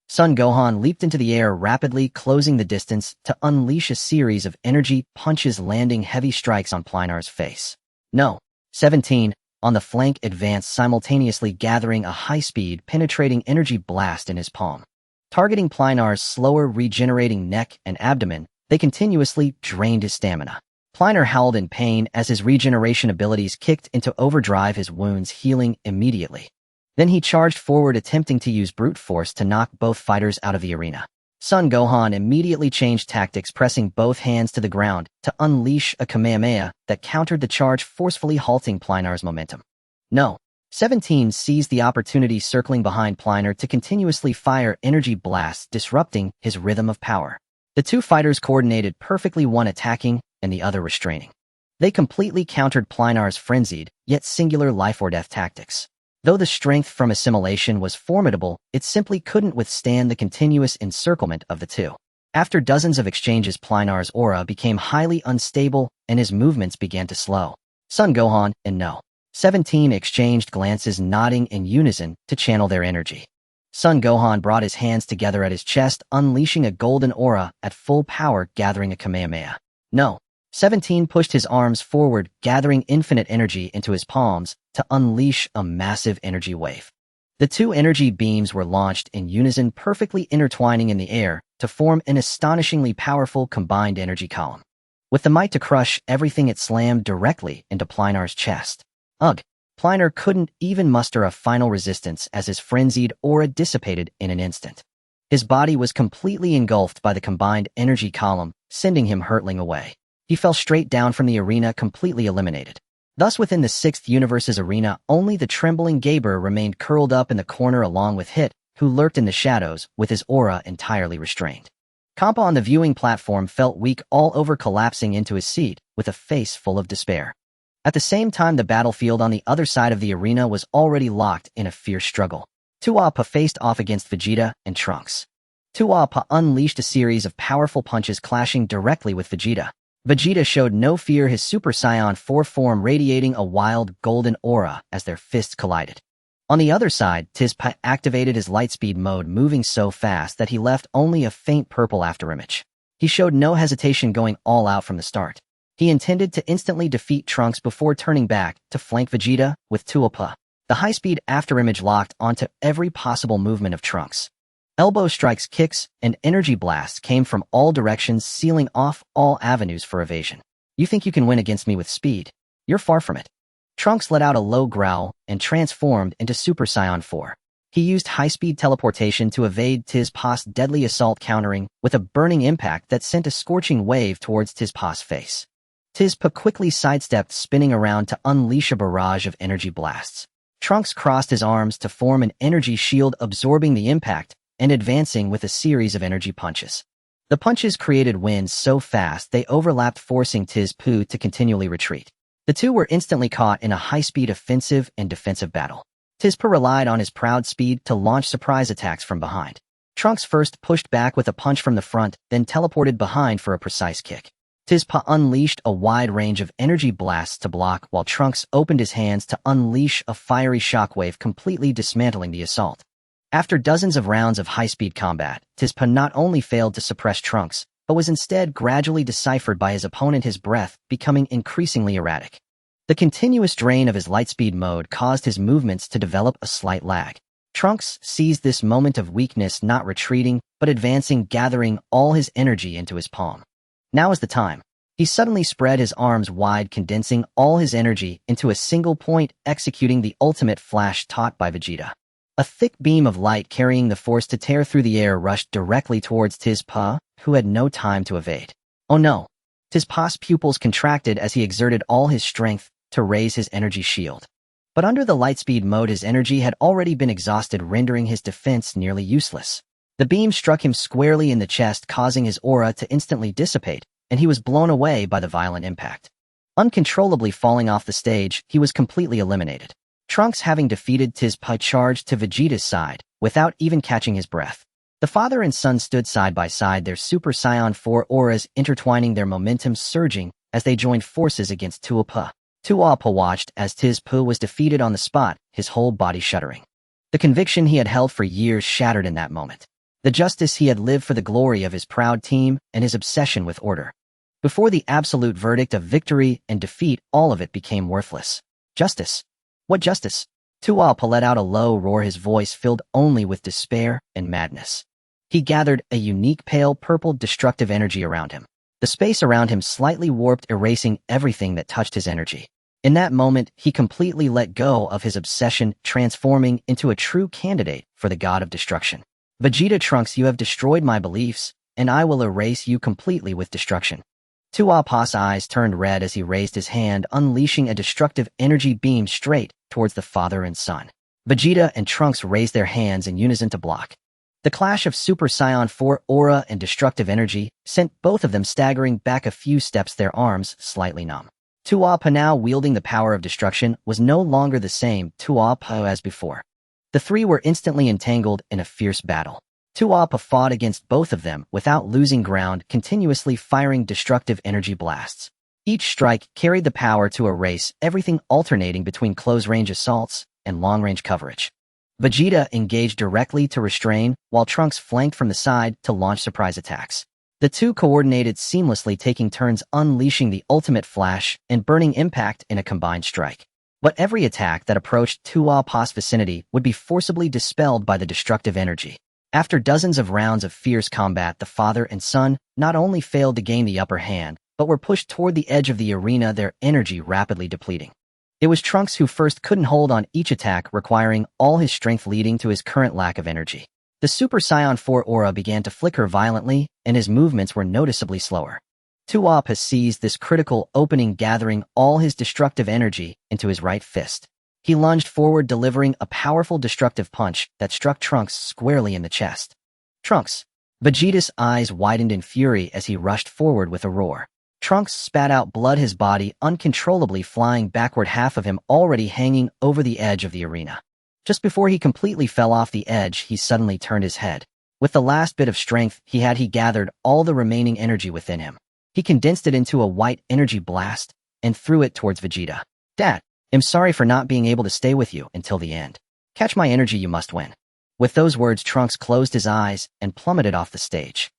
Son Gohan leaped into the air, rapidly closing the distance to unleash a series of energy punches, landing heavy strikes on Plinar's face. No. 17, on the flank, advanced, simultaneously gathering a high-speed, penetrating energy blast in his palm. Targeting Plinar's slower regenerating neck and abdomen, they continuously drained his stamina. Plinar howled in pain as his regeneration abilities kicked into overdrive, his wounds healing immediately. Then he charged forward, attempting to use brute force to knock both fighters out of the arena. Son Gohan immediately changed tactics, pressing both hands to the ground to unleash a Kamehameha that countered the charge, forcefully halting Plinar's momentum. No. 17 seized the opportunity, circling behind Plinar to continuously fire energy blasts, disrupting his rhythm of power. The two fighters coordinated perfectly, one attacking and the other restraining. They completely countered Plinar's frenzied, yet singular life-or-death tactics. Though the strength from assimilation was formidable, it simply couldn't withstand the continuous encirclement of the two. After dozens of exchanges, Plinar's aura became highly unstable and his movements began to slow. Son Gohan and No. 17 exchanged glances, nodding in unison to channel their energy. Son Gohan brought his hands together at his chest, unleashing a golden aura at full power, gathering a Kamehameha. No. 17 pushed his arms forward, gathering infinite energy into his palms to unleash a massive energy wave. The two energy beams were launched in unison, perfectly intertwining in the air to form an astonishingly powerful combined energy column. With the might to crush everything, it slammed directly into Plynar's chest. Ugh! Plynar couldn't even muster a final resistance as his frenzied aura dissipated in an instant. His body was completely engulfed by the combined energy column, sending him hurtling away. He fell straight down from the arena, completely eliminated. Thus, within the Sixth Universe's arena, only the trembling Gaber remained curled up in the corner along with Hit, who lurked in the shadows, with his aura entirely restrained. Kampa on the viewing platform felt weak all over, collapsing into his seat, with a face full of despair. At the same time, the battlefield on the other side of the arena was already locked in a fierce struggle. Tuapa faced off against Vegeta and Trunks. Tuapa unleashed a series of powerful punches, clashing directly with Vegeta. Vegeta showed no fear, his Super Saiyan 4 form radiating a wild golden aura as their fists collided. On the other side, Tizpa activated his lightspeed mode, moving so fast that he left only a faint purple afterimage. He showed no hesitation, going all out from the start. He intended to instantly defeat Trunks before turning back to flank Vegeta with Tuapa. The high-speed afterimage locked onto every possible movement of Trunks. Elbow strikes, kicks, and energy blasts came from all directions, sealing off all avenues for evasion. You think you can win against me with speed? You're far from it. Trunks let out a low growl and transformed into Super Saiyan 4. He used high-speed teleportation to evade Tizpa's deadly assault, countering with a burning impact that sent a scorching wave towards Tizpa's face. Tizpa quickly sidestepped, spinning around to unleash a barrage of energy blasts. Trunks crossed his arms to form an energy shield, absorbing the impact and advancing with a series of energy punches. The punches created winds so fast they overlapped, forcing Tizpa to continually retreat. The two were instantly caught in a high-speed offensive and defensive battle. Tizpa relied on his proud speed to launch surprise attacks from behind. Trunks first pushed back with a punch from the front, then teleported behind for a precise kick. Tizpa unleashed a wide range of energy blasts to block, while Trunks opened his hands to unleash a fiery shockwave, completely dismantling the assault. After dozens of rounds of high-speed combat, Tizpa not only failed to suppress Trunks, but was instead gradually deciphered by his opponent, his breath becoming increasingly erratic. The continuous drain of his lightspeed mode caused his movements to develop a slight lag. Trunks seized this moment of weakness, not retreating, but advancing, gathering all his energy into his palm. Now is the time. He suddenly spread his arms wide, condensing all his energy into a single point, executing the ultimate flash taught by Vegeta. A thick beam of light carrying the force to tear through the air rushed directly towards Tizpa, who had no time to evade. Oh no! Tizpa's pupils contracted as he exerted all his strength to raise his energy shield. But under the lightspeed mode, his energy had already been exhausted, rendering his defense nearly useless. The beam struck him squarely in the chest, causing his aura to instantly dissipate, and he was blown away by the violent impact. Uncontrollably falling off the stage, he was completely eliminated. Trunks, having defeated Tizpa, charged to Vegeta's side, without even catching his breath. The father and son stood side by side, their Super Saiyan 4 auras intertwining, their momentum surging as they joined forces against Tuapa. Tuapa watched as Tizpa was defeated on the spot, his whole body shuddering. The conviction he had held for years shattered in that moment. The justice he had lived for, the glory of his proud team, and his obsession with order. Before the absolute verdict of victory and defeat, all of it became worthless. Justice? What justice? Tuapa let out a low roar, his voice filled only with despair and madness. He gathered a unique pale purple destructive energy around him. The space around him slightly warped, erasing everything that touched his energy. In that moment, he completely let go of his obsession, transforming into a true candidate for the god of destruction. Vegeta, Trunks, you have destroyed my beliefs, and I will erase you completely with destruction. Tuapa's eyes turned red as he raised his hand, unleashing a destructive energy beam straight towards the father and son. Vegeta and Trunks raised their hands in unison to block. The clash of Super Saiyan 4 aura and destructive energy sent both of them staggering back a few steps, their arms slightly numb. Tuapa, now wielding the power of destruction, was no longer the same Tuapa as before. The three were instantly entangled in a fierce battle. Tuapa fought against both of them without losing ground, continuously firing destructive energy blasts. Each strike carried the power to erase everything, alternating between close-range assaults and long-range coverage. Vegeta engaged directly to restrain, while Trunks flanked from the side to launch surprise attacks. The two coordinated seamlessly, taking turns unleashing the ultimate flash and burning impact in a combined strike. But every attack that approached Tuapa's vicinity would be forcibly dispelled by the destructive energy. After dozens of rounds of fierce combat, the father and son not only failed to gain the upper hand, but were pushed toward the edge of the arena, their energy rapidly depleting. It was Trunks who first couldn't hold on each attack, requiring all his strength, leading to his current lack of energy. The Super Saiyan 4 aura began to flicker violently, and his movements were noticeably slower. Tuapa seized this critical opening, gathering all his destructive energy into his right fist. He lunged forward, delivering a powerful destructive punch that struck Trunks squarely in the chest. Trunks! Vegeta's eyes widened in fury as he rushed forward with a roar. Trunks spat out blood, his body uncontrollably flying backward, half of him already hanging over the edge of the arena. Just before he completely fell off the edge, he suddenly turned his head. With the last bit of strength he had, he gathered all the remaining energy within him. He condensed it into a white energy blast and threw it towards Vegeta. "Dad, I'm sorry for not being able to stay with you until the end. Catch my energy, you must win." With those words, Trunks closed his eyes and plummeted off the stage.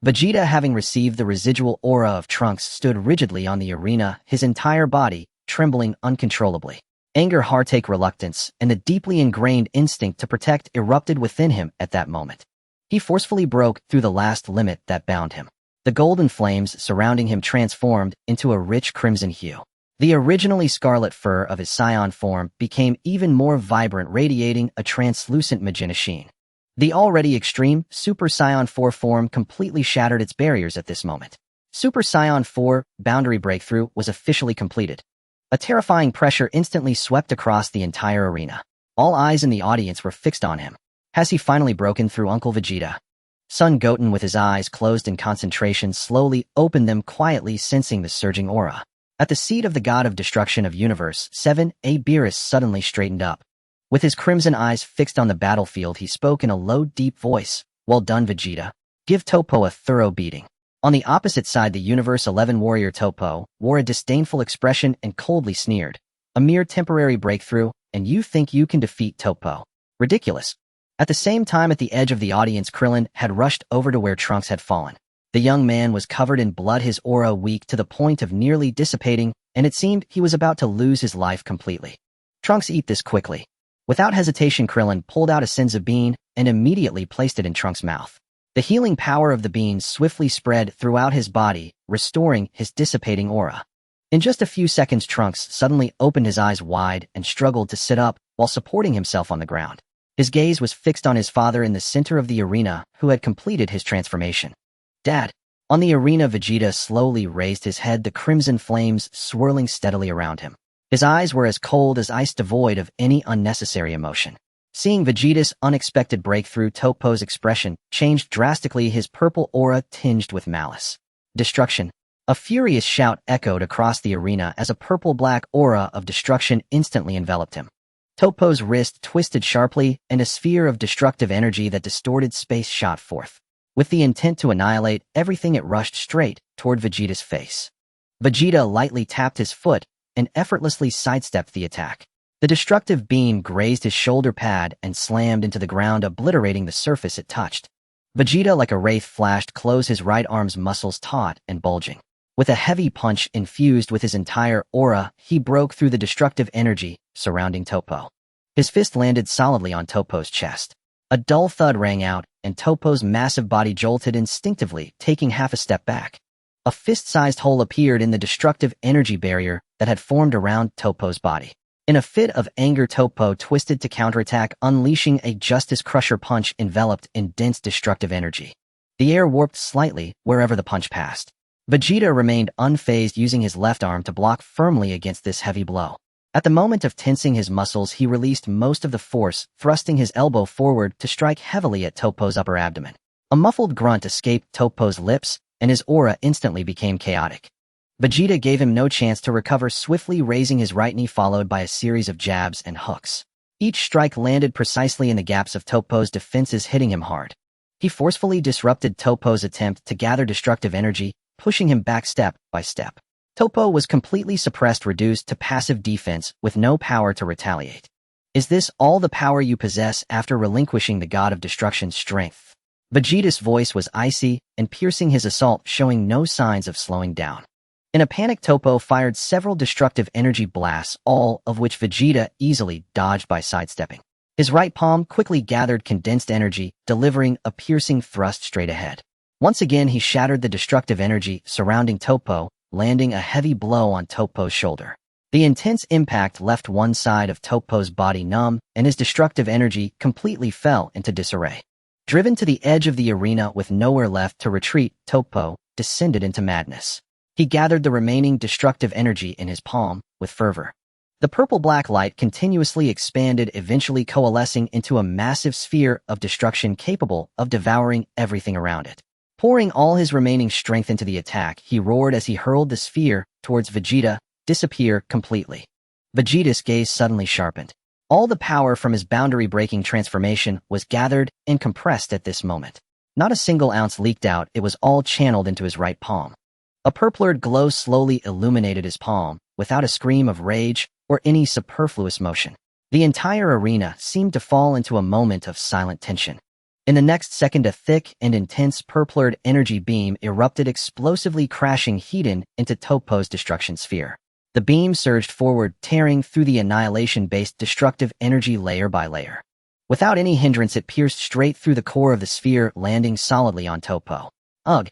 Vegeta, having received the residual aura of Trunks, stood rigidly on the arena, his entire body trembling uncontrollably. Anger, heartache, reluctance, and the deeply ingrained instinct to protect erupted within him at that moment. He forcefully broke through the last limit that bound him. The golden flames surrounding him transformed into a rich crimson hue. The originally scarlet fur of his Saiyan form became even more vibrant, radiating a translucent magenta sheen. The already extreme Super Saiyan 4 form completely shattered its barriers at this moment. Super Saiyan 4 boundary breakthrough was officially completed. A terrifying pressure instantly swept across the entire arena. All eyes in the audience were fixed on him. Has he finally broken through? Uncle Vegeta? Son Goten, with his eyes closed in concentration, slowly opened them, quietly sensing the surging aura. At the seat of the god of destruction of Universe 7, Beerus suddenly straightened up. With his crimson eyes fixed on the battlefield, he spoke in a low, deep voice. "Well done, Vegeta. Give Topo a thorough beating." On the opposite side, the Universe 11 warrior Topo wore a disdainful expression and coldly sneered. "A mere temporary breakthrough, and you think you can defeat Topo? Ridiculous." At the same time, at the edge of the audience, Krillin had rushed over to where Trunks had fallen. The young man was covered in blood, his aura weak to the point of nearly dissipating, and it seemed he was about to lose his life completely. "Trunks, eat this quickly." Without hesitation, Krillin pulled out a senzu bean and immediately placed it in Trunks' mouth. The healing power of the bean swiftly spread throughout his body, restoring his dissipating aura. In just a few seconds, Trunks suddenly opened his eyes wide and struggled to sit up while supporting himself on the ground. His gaze was fixed on his father in the center of the arena, who had completed his transformation. "Dad." On the arena, Vegeta slowly raised his head, the crimson flames swirling steadily around him. His eyes were as cold as ice, devoid of any unnecessary emotion. Seeing Vegeta's unexpected breakthrough, Topo's expression changed drastically, his purple aura tinged with malice. "Destruction." A furious shout echoed across the arena as a purple-black aura of destruction instantly enveloped him. Topo's wrist twisted sharply, and a sphere of destructive energy that distorted space shot forth. With the intent to annihilate everything, it rushed straight toward Vegeta's face. Vegeta lightly tapped his foot and effortlessly sidestepped the attack. The destructive beam grazed his shoulder pad and slammed into the ground, obliterating the surface it touched. Vegeta, like a wraith, flashed close, his right arm's muscles taut and bulging. With a heavy punch infused with his entire aura, he broke through the destructive energy surrounding Topo. His fist landed solidly on Topo's chest. A dull thud rang out, and Topo's massive body jolted instinctively, taking half a step back. A fist-sized hole appeared in the destructive energy barrier that had formed around Topo's body. In a fit of anger, Topo twisted to counterattack, unleashing a Justice Crusher punch enveloped in dense destructive energy. The air warped slightly wherever the punch passed. Vegeta remained unfazed, using his left arm to block firmly against this heavy blow. At the moment of tensing his muscles, he released most of the force, thrusting his elbow forward to strike heavily at Topo's upper abdomen. A muffled grunt escaped Topo's lips, and his aura instantly became chaotic. Vegeta gave him no chance to recover, swiftly raising his right knee, followed by a series of jabs and hooks. Each strike landed precisely in the gaps of Topo's defenses, hitting him hard. He forcefully disrupted Topo's attempt to gather destructive energy, pushing him back step by step. Topo was completely suppressed, reduced to passive defense with no power to retaliate. "Is this all the power you possess after relinquishing the god of destruction's strength?" Vegeta's voice was icy and piercing, his assault showing no signs of slowing down. In a panic, Toppo fired several destructive energy blasts, all of which Vegeta easily dodged by sidestepping. His right palm quickly gathered condensed energy, delivering a piercing thrust straight ahead. Once again, he shattered the destructive energy surrounding Toppo, landing a heavy blow on Toppo's shoulder. The intense impact left one side of Toppo's body numb, and his destructive energy completely fell into disarray. Driven to the edge of the arena with nowhere left to retreat, Toppo descended into madness. He gathered the remaining destructive energy in his palm with fervor. The purple-black light continuously expanded, eventually coalescing into a massive sphere of destruction capable of devouring everything around it. Pouring all his remaining strength into the attack, he roared as he hurled the sphere towards Vegeta. Disappear completely. Vegeta's gaze suddenly sharpened. All the power from his boundary-breaking transformation was gathered and compressed at this moment. Not a single ounce leaked out, it was all channeled into his right palm. A purplured glow slowly illuminated his palm, without a scream of rage or any superfluous motion. The entire arena seemed to fall into a moment of silent tension. In the next second, a thick and intense purplured energy beam erupted, explosively crashing Hedon into Toppo's destruction sphere. The beam surged forward, tearing through the annihilation-based destructive energy layer by layer. Without any hindrance, it pierced straight through the core of the sphere, landing solidly on Toppo. Ugh!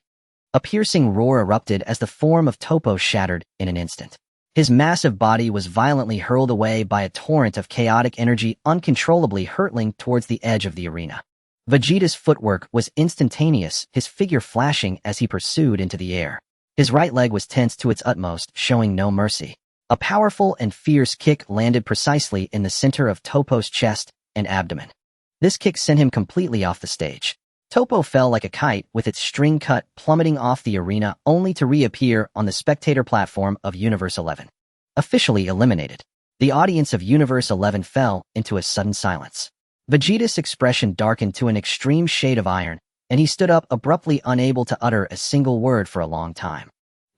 A piercing roar erupted as the form of Toppo shattered in an instant. His massive body was violently hurled away by a torrent of chaotic energy, uncontrollably hurtling towards the edge of the arena. Vegeta's footwork was instantaneous, his figure flashing as he pursued into the air. His right leg was tensed to its utmost, showing no mercy. A powerful and fierce kick landed precisely in the center of Toppo's chest and abdomen. This kick sent him completely off the stage. Toppo fell like a kite, with its string cut, plummeting off the arena only to reappear on the spectator platform of Universe 11. Officially eliminated. The audience of Universe 11 fell into a sudden silence. Vegeta's expression darkened to an extreme shade of iron, and he stood up abruptly, unable to utter a single word for a long time.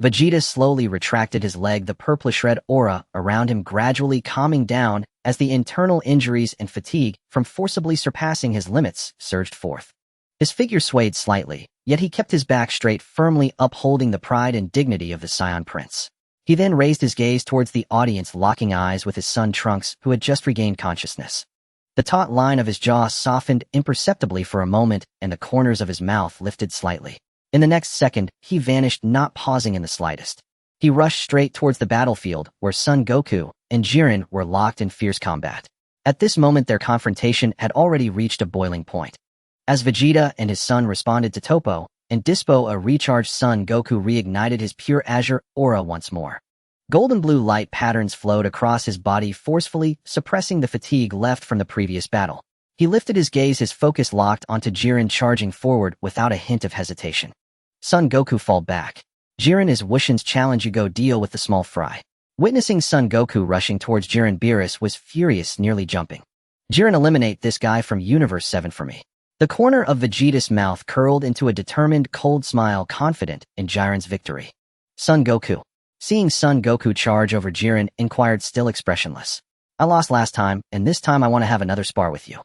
Vegeta slowly retracted his leg, the purplish red aura around him gradually calming down as the internal injuries and fatigue from forcibly surpassing his limits surged forth. His figure swayed slightly, yet he kept his back straight, firmly upholding the pride and dignity of the Saiyan Prince. He then raised his gaze towards the audience, locking eyes with his son Trunks, who had just regained consciousness. The taut line of his jaw softened imperceptibly for a moment, and the corners of his mouth lifted slightly. In the next second, he vanished, not pausing in the slightest. He rushed straight towards the battlefield, where Son Goku and Jiren were locked in fierce combat. At this moment, their confrontation had already reached a boiling point. As Vegeta and his son responded to Toppo and Dispo, a recharged Son Goku reignited his pure azure aura once more. Golden blue light patterns flowed across his body, forcefully suppressing the fatigue left from the previous battle. He lifted his gaze, his focus locked onto Jiren charging forward without a hint of hesitation. Son Goku fall back. Jiren is Wushin's challenge, you go deal with the small fry. Witnessing Son Goku rushing towards Jiren, Beerus was furious, nearly jumping. Jiren, eliminate this guy from Universe 7 for me. The corner of Vegeta's mouth curled into a determined, cold smile, confident in Jiren's victory. Son Goku. Seeing Son Goku charge over Jiren, inquired, still expressionless. I lost last time, and this time I want to have another spar with you.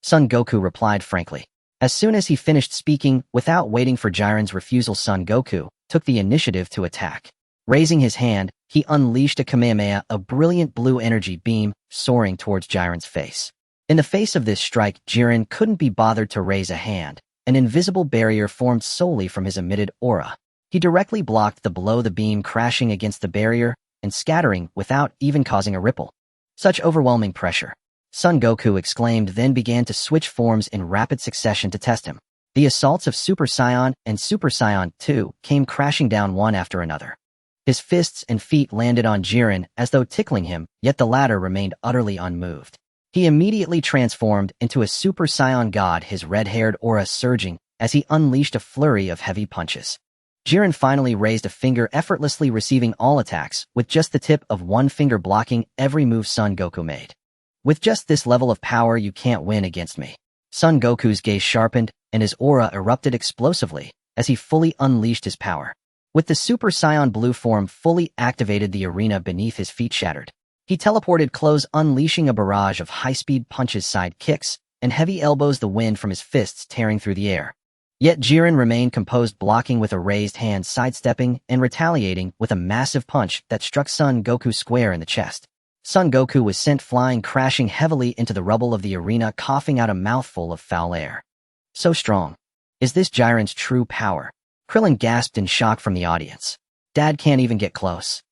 Son Goku replied frankly. As soon as he finished speaking, without waiting for Jiren's refusal, Son Goku took the initiative to attack. Raising his hand, he unleashed a Kamehameha, a brilliant blue energy beam, soaring towards Jiren's face. In the face of this strike, Jiren couldn't be bothered to raise a hand. An invisible barrier formed solely from his emitted aura. He directly blocked the blow, the beam crashing against the barrier and scattering without even causing a ripple. Such overwhelming pressure. Son Goku exclaimed, then began to switch forms in rapid succession to test him. The assaults of Super Saiyan and Super Saiyan 2 came crashing down one after another. His fists and feet landed on Jiren as though tickling him, yet the latter remained utterly unmoved. He immediately transformed into a Super Saiyan god, his red-haired aura surging as he unleashed a flurry of heavy punches. Jiren finally raised a finger, effortlessly receiving all attacks, with just the tip of one finger blocking every move Son Goku made. With just this level of power, you can't win against me. Son Goku's gaze sharpened, and his aura erupted explosively as he fully unleashed his power. With the Super Saiyan blue form fully activated, the arena beneath his feet shattered. He teleported close, unleashing a barrage of high-speed punches, side kicks, and heavy elbows, the wind from his fists tearing through the air. Yet Jiren remained composed, blocking with a raised hand, sidestepping and retaliating with a massive punch that struck Son Goku square in the chest. Son Goku was sent flying, crashing heavily into the rubble of the arena, coughing out a mouthful of foul air. So strong. Is this Jiren's true power? Krillin gasped in shock from the audience. Dad can't even get close.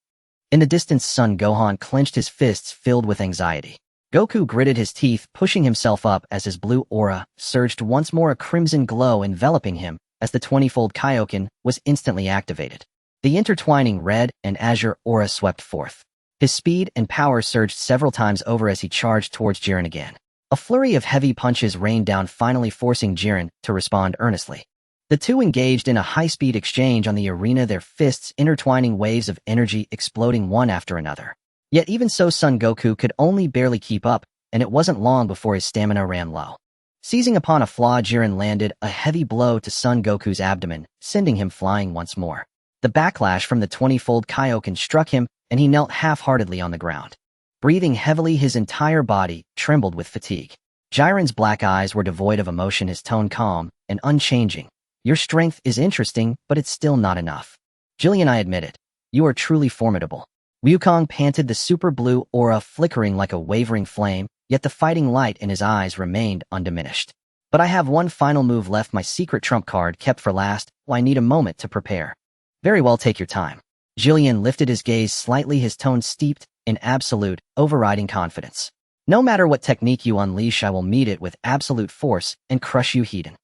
In the distance, Son Gohan clenched his fists, filled with anxiety. Goku gritted his teeth, pushing himself up as his blue aura surged once more, a crimson glow enveloping him as the 20-fold Kaioken was instantly activated. The intertwining red and azure aura swept forth. His speed and power surged several times over as he charged towards Jiren again. A flurry of heavy punches rained down, finally forcing Jiren to respond earnestly. The two engaged in a high-speed exchange on the arena, their fists intertwining, waves of energy exploding one after another. Yet even so, Son Goku could only barely keep up, and it wasn't long before his stamina ran low. Seizing upon a flaw, Jiren landed a heavy blow to Son Goku's abdomen, sending him flying once more. The backlash from the 20-fold Kaioken struck him, and he knelt half-heartedly on the ground. Breathing heavily, his entire body trembled with fatigue. Jiren's black eyes were devoid of emotion, his tone calm and unchanging. Your strength is interesting, but it's still not enough. Jillian, I admit it. You are truly formidable. Wukong panted, the super blue aura flickering like a wavering flame, yet the fighting light in his eyes remained undiminished. But I have one final move left, my secret trump card kept for last. I need a moment to prepare. Very well, take your time. Jillian lifted his gaze slightly, his tone steeped in absolute, overriding confidence. No matter what technique you unleash, I will meet it with absolute force and crush you, heathen.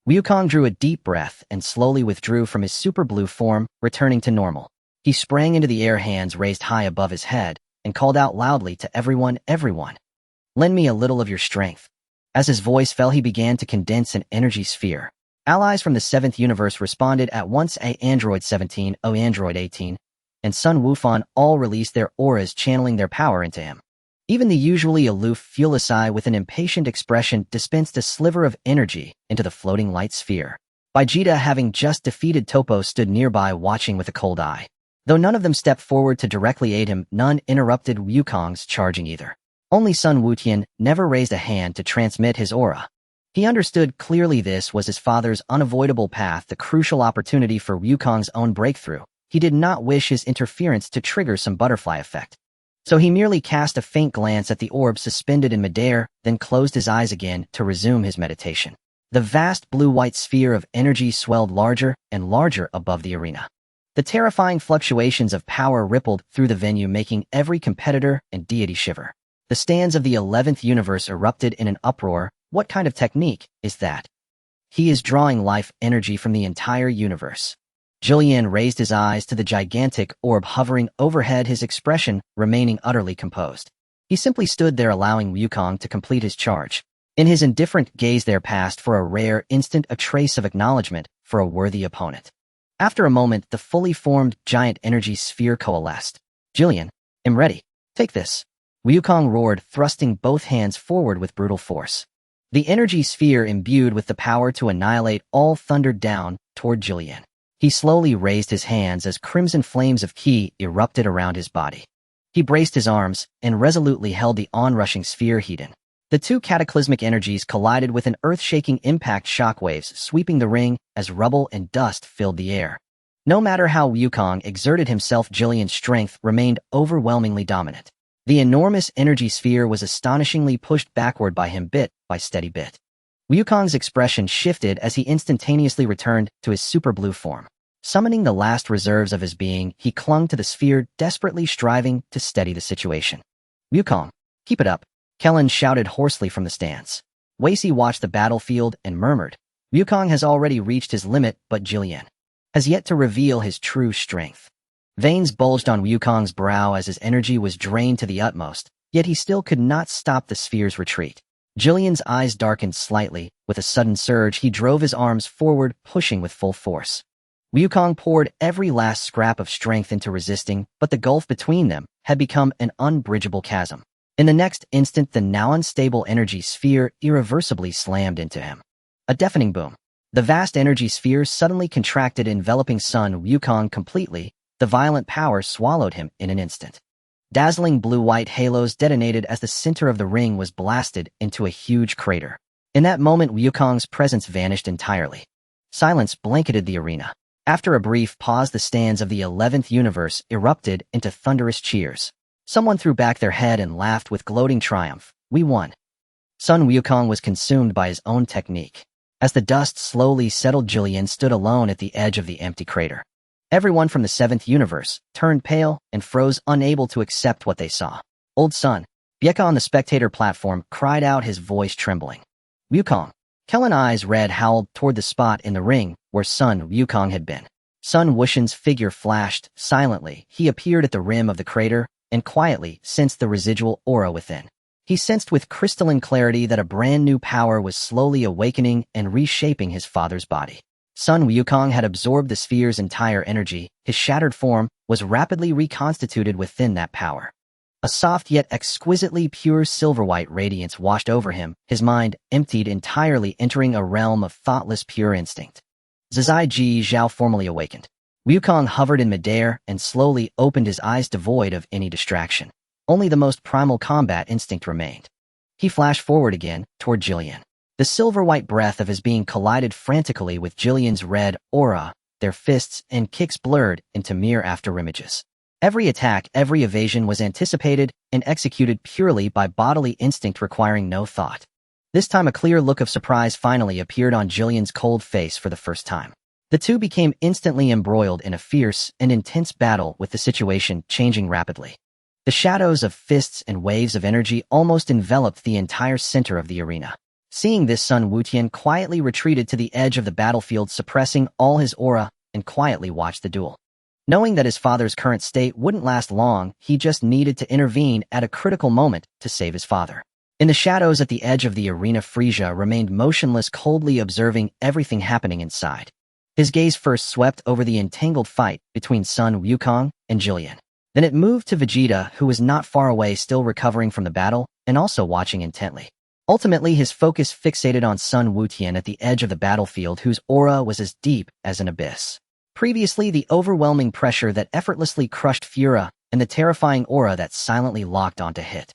Wukong drew a deep breath and slowly withdrew from his super blue form, returning to normal. He sprang into the air, hands raised high above his head, and called out loudly to everyone, everyone. Lend me a little of your strength. As his voice fell, he began to condense an energy sphere. Allies from the 7th universe responded at once. Android 17, Android 18, and Sun Wufan all released their auras, channeling their power into him. Even the usually aloof Fuelisai, with an impatient expression, dispensed a sliver of energy into the floating light sphere. Vegeta, having just defeated Topo, stood nearby watching with a cold eye. Though none of them stepped forward to directly aid him, none interrupted Wukong's charging either. Only Sun Wutian never raised a hand to transmit his aura. He understood clearly this was his father's unavoidable path, the crucial opportunity for Wukong's own breakthrough. He did not wish his interference to trigger some butterfly effect. So he merely cast a faint glance at the orb suspended in midair, then closed his eyes again to resume his meditation. The vast blue-white sphere of energy swelled larger and larger above the arena. The terrifying fluctuations of power rippled through the venue, making every competitor and deity shiver. The stands of the 11th universe erupted in an uproar. What kind of technique is that? He is drawing life energy from the entire universe. Jillian raised his eyes to the gigantic orb hovering overhead, his expression remaining utterly composed. He simply stood there, allowing Wukong to complete his charge. In his indifferent gaze there passed for a rare instant a trace of acknowledgement for a worthy opponent. After a moment, the fully formed giant energy sphere coalesced. Jillian, I'm ready. Take this. Wukong roared, thrusting both hands forward with brutal force. The energy sphere, imbued with the power to annihilate all, thundered down toward Jillian. He slowly raised his hands as crimson flames of ki erupted around his body. He braced his arms and resolutely held the onrushing sphere heated. The two cataclysmic energies collided with an earth-shaking impact, shockwaves sweeping the ring as rubble and dust filled the air. No matter how Wukong exerted himself, Jillian's strength remained overwhelmingly dominant. The enormous energy sphere was astonishingly pushed backward by him, bit by steady bit. Wukong's expression shifted as he instantaneously returned to his super blue form. Summoning the last reserves of his being, he clung to the sphere, desperately striving to steady the situation. Wukong, keep it up, Kellen shouted hoarsely from the stands. Weishi watched the battlefield and murmured, Wukong has already reached his limit, but Jillian has yet to reveal his true strength. Veins bulged on Wukong's brow as his energy was drained to the utmost, yet he still could not stop the sphere's retreat. Jillian's eyes darkened slightly. With a sudden surge, he drove his arms forward, pushing with full force. Wukong poured every last scrap of strength into resisting, but the gulf between them had become an unbridgeable chasm. In the next instant, the now unstable energy sphere irreversibly slammed into him. A deafening boom. The vast energy sphere suddenly contracted, enveloping Sun Wukong completely. The violent power swallowed him in an instant. Dazzling blue-white halos detonated as the center of the ring was blasted into a huge crater. In that moment, Wukong's presence vanished entirely. Silence blanketed the arena. After a brief pause, the stands of the 11th universe erupted into thunderous cheers. Someone threw back their head and laughed with gloating triumph. We won. Sun Wukong was consumed by his own technique. As the dust slowly settled, Jillian stood alone at the edge of the empty crater. Everyone from the 7th universe turned pale and froze, unable to accept what they saw. Old Sun, Bieka on the spectator platform cried out, his voice trembling. Wukong. Kellen's eyes red howled toward the spot in the ring where Sun Wukong had been. Sun Wushan's figure flashed silently. He appeared at the rim of the crater and quietly sensed the residual aura within. He sensed with crystalline clarity that a brand new power was slowly awakening and reshaping his father's body. Sun Wukong had absorbed the sphere's entire energy. His shattered form was rapidly reconstituted within that power. A soft yet exquisitely pure silver-white radiance washed over him, his mind emptied entirely, entering a realm of thoughtless pure instinct. Zizai Ji Zhao formally awakened. Wukong hovered in midair and slowly opened his eyes, devoid of any distraction. Only the most primal combat instinct remained. He flashed forward again, toward Jillian. The silver-white breath of his being collided frantically with Jillian's red aura, their fists and kicks blurred into mere afterimages. Every attack, every evasion was anticipated and executed purely by bodily instinct, requiring no thought. This time a clear look of surprise finally appeared on Jillian's cold face for the first time. The two became instantly embroiled in a fierce and intense battle, with the situation changing rapidly. The shadows of fists and waves of energy almost enveloped the entire center of the arena. Seeing this, Sun Wutian quietly retreated to the edge of the battlefield, suppressing all his aura, and quietly watched the duel. Knowing that his father's current state wouldn't last long, he just needed to intervene at a critical moment to save his father. In the shadows at the edge of the arena, Frisia remained motionless, coldly observing everything happening inside. His gaze first swept over the entangled fight between Sun Wukong and Jillian. Then it moved to Vegeta, who was not far away, still recovering from the battle and also watching intently. Ultimately, his focus fixated on Sun Wutian at the edge of the battlefield, whose aura was as deep as an abyss. Previously, the overwhelming pressure that effortlessly crushed Fura and the terrifying aura that silently locked onto Hit.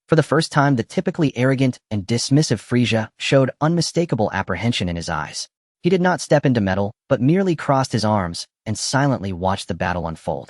For the first time, the typically arrogant and dismissive Frisia showed unmistakable apprehension in his eyes. He did not step into metal, but merely crossed his arms and silently watched the battle unfold.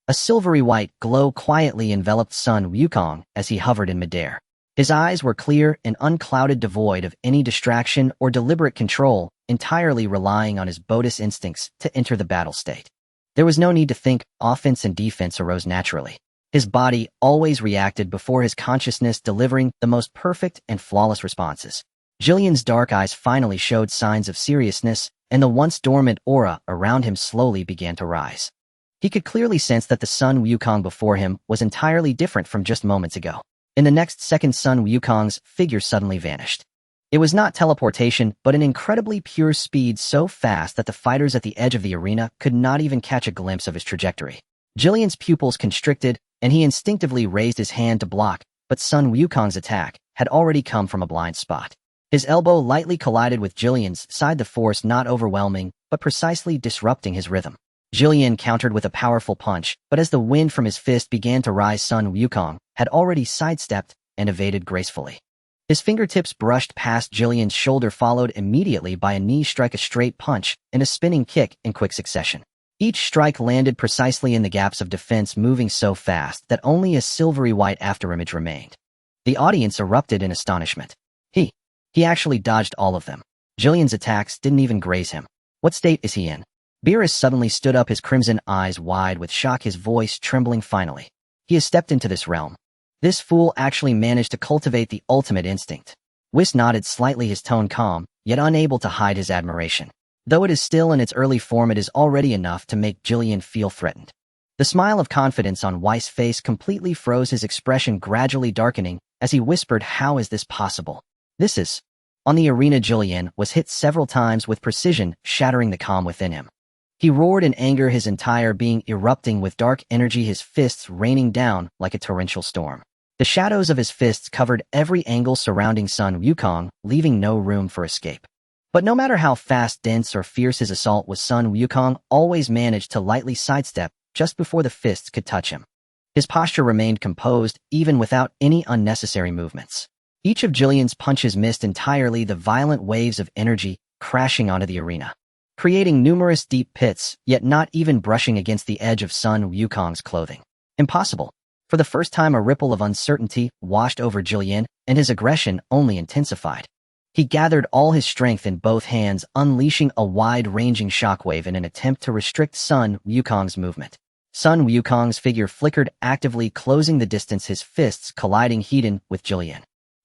A silvery white glow quietly enveloped Sun Wukong as he hovered in midair. His eyes were clear and unclouded, devoid of any distraction or deliberate control, entirely relying on his Bodis instincts to enter the battle state. There was no need to think. Offense and defense arose naturally. His body always reacted before his consciousness, delivering the most perfect and flawless responses. Jillian's dark eyes finally showed signs of seriousness, and the once dormant aura around him slowly began to rise. He could clearly sense that the Sun Wukong before him was entirely different from just moments ago. In the next second, Sun Wukong's figure suddenly vanished. It was not teleportation, but an incredibly pure speed, so fast that the fighters at the edge of the arena could not even catch a glimpse of his trajectory. Jillian's pupils constricted, and he instinctively raised his hand to block, but Sun Wukong's attack had already come from a blind spot. His elbow lightly collided with Jillian's side, the force not overwhelming, but precisely disrupting his rhythm. Jillian countered with a powerful punch, but as the wind from his fist began to rise, Sun Wukong had already sidestepped and evaded gracefully. His fingertips brushed past Jillian's shoulder, followed immediately by a knee strike, a straight punch, and a spinning kick in quick succession. Each strike landed precisely in the gaps of defense, moving so fast that only a silvery white afterimage remained. The audience erupted in astonishment. He actually dodged all of them. Jillian's attacks didn't even graze him. What state is he in? Beerus suddenly stood up, his crimson eyes wide with shock, his voice trembling. Finally, he has stepped into this realm. This fool actually managed to cultivate the ultimate instinct. Whis nodded slightly, his tone calm, yet unable to hide his admiration. Though it is still in its early form, it is already enough to make Jillian feel threatened. The smile of confidence on Whis' face completely froze, his expression gradually darkening as he whispered, "How is this possible? This is..." On the arena, Jillian was hit several times with precision, shattering the calm within him. He roared in anger, his entire being erupting with dark energy, his fists raining down like a torrential storm. The shadows of his fists covered every angle surrounding Sun Wukong, leaving no room for escape. But no matter how fast, dense, or fierce his assault was, Sun Wukong always managed to lightly sidestep just before the fists could touch him. His posture remained composed, even without any unnecessary movements. Each of Jillian's punches missed entirely, the violent waves of energy crashing onto the arena. creating numerous deep pits, yet not even brushing against the edge of Sun Wukong's clothing. Impossible. For the first time, a ripple of uncertainty washed over Jillian, and his aggression only intensified. He gathered all his strength in both hands, unleashing a wide-ranging shockwave in an attempt to restrict Sun Wukong's movement. Sun Wukong's figure flickered, actively closing the distance, his fists colliding head-on with Jillian.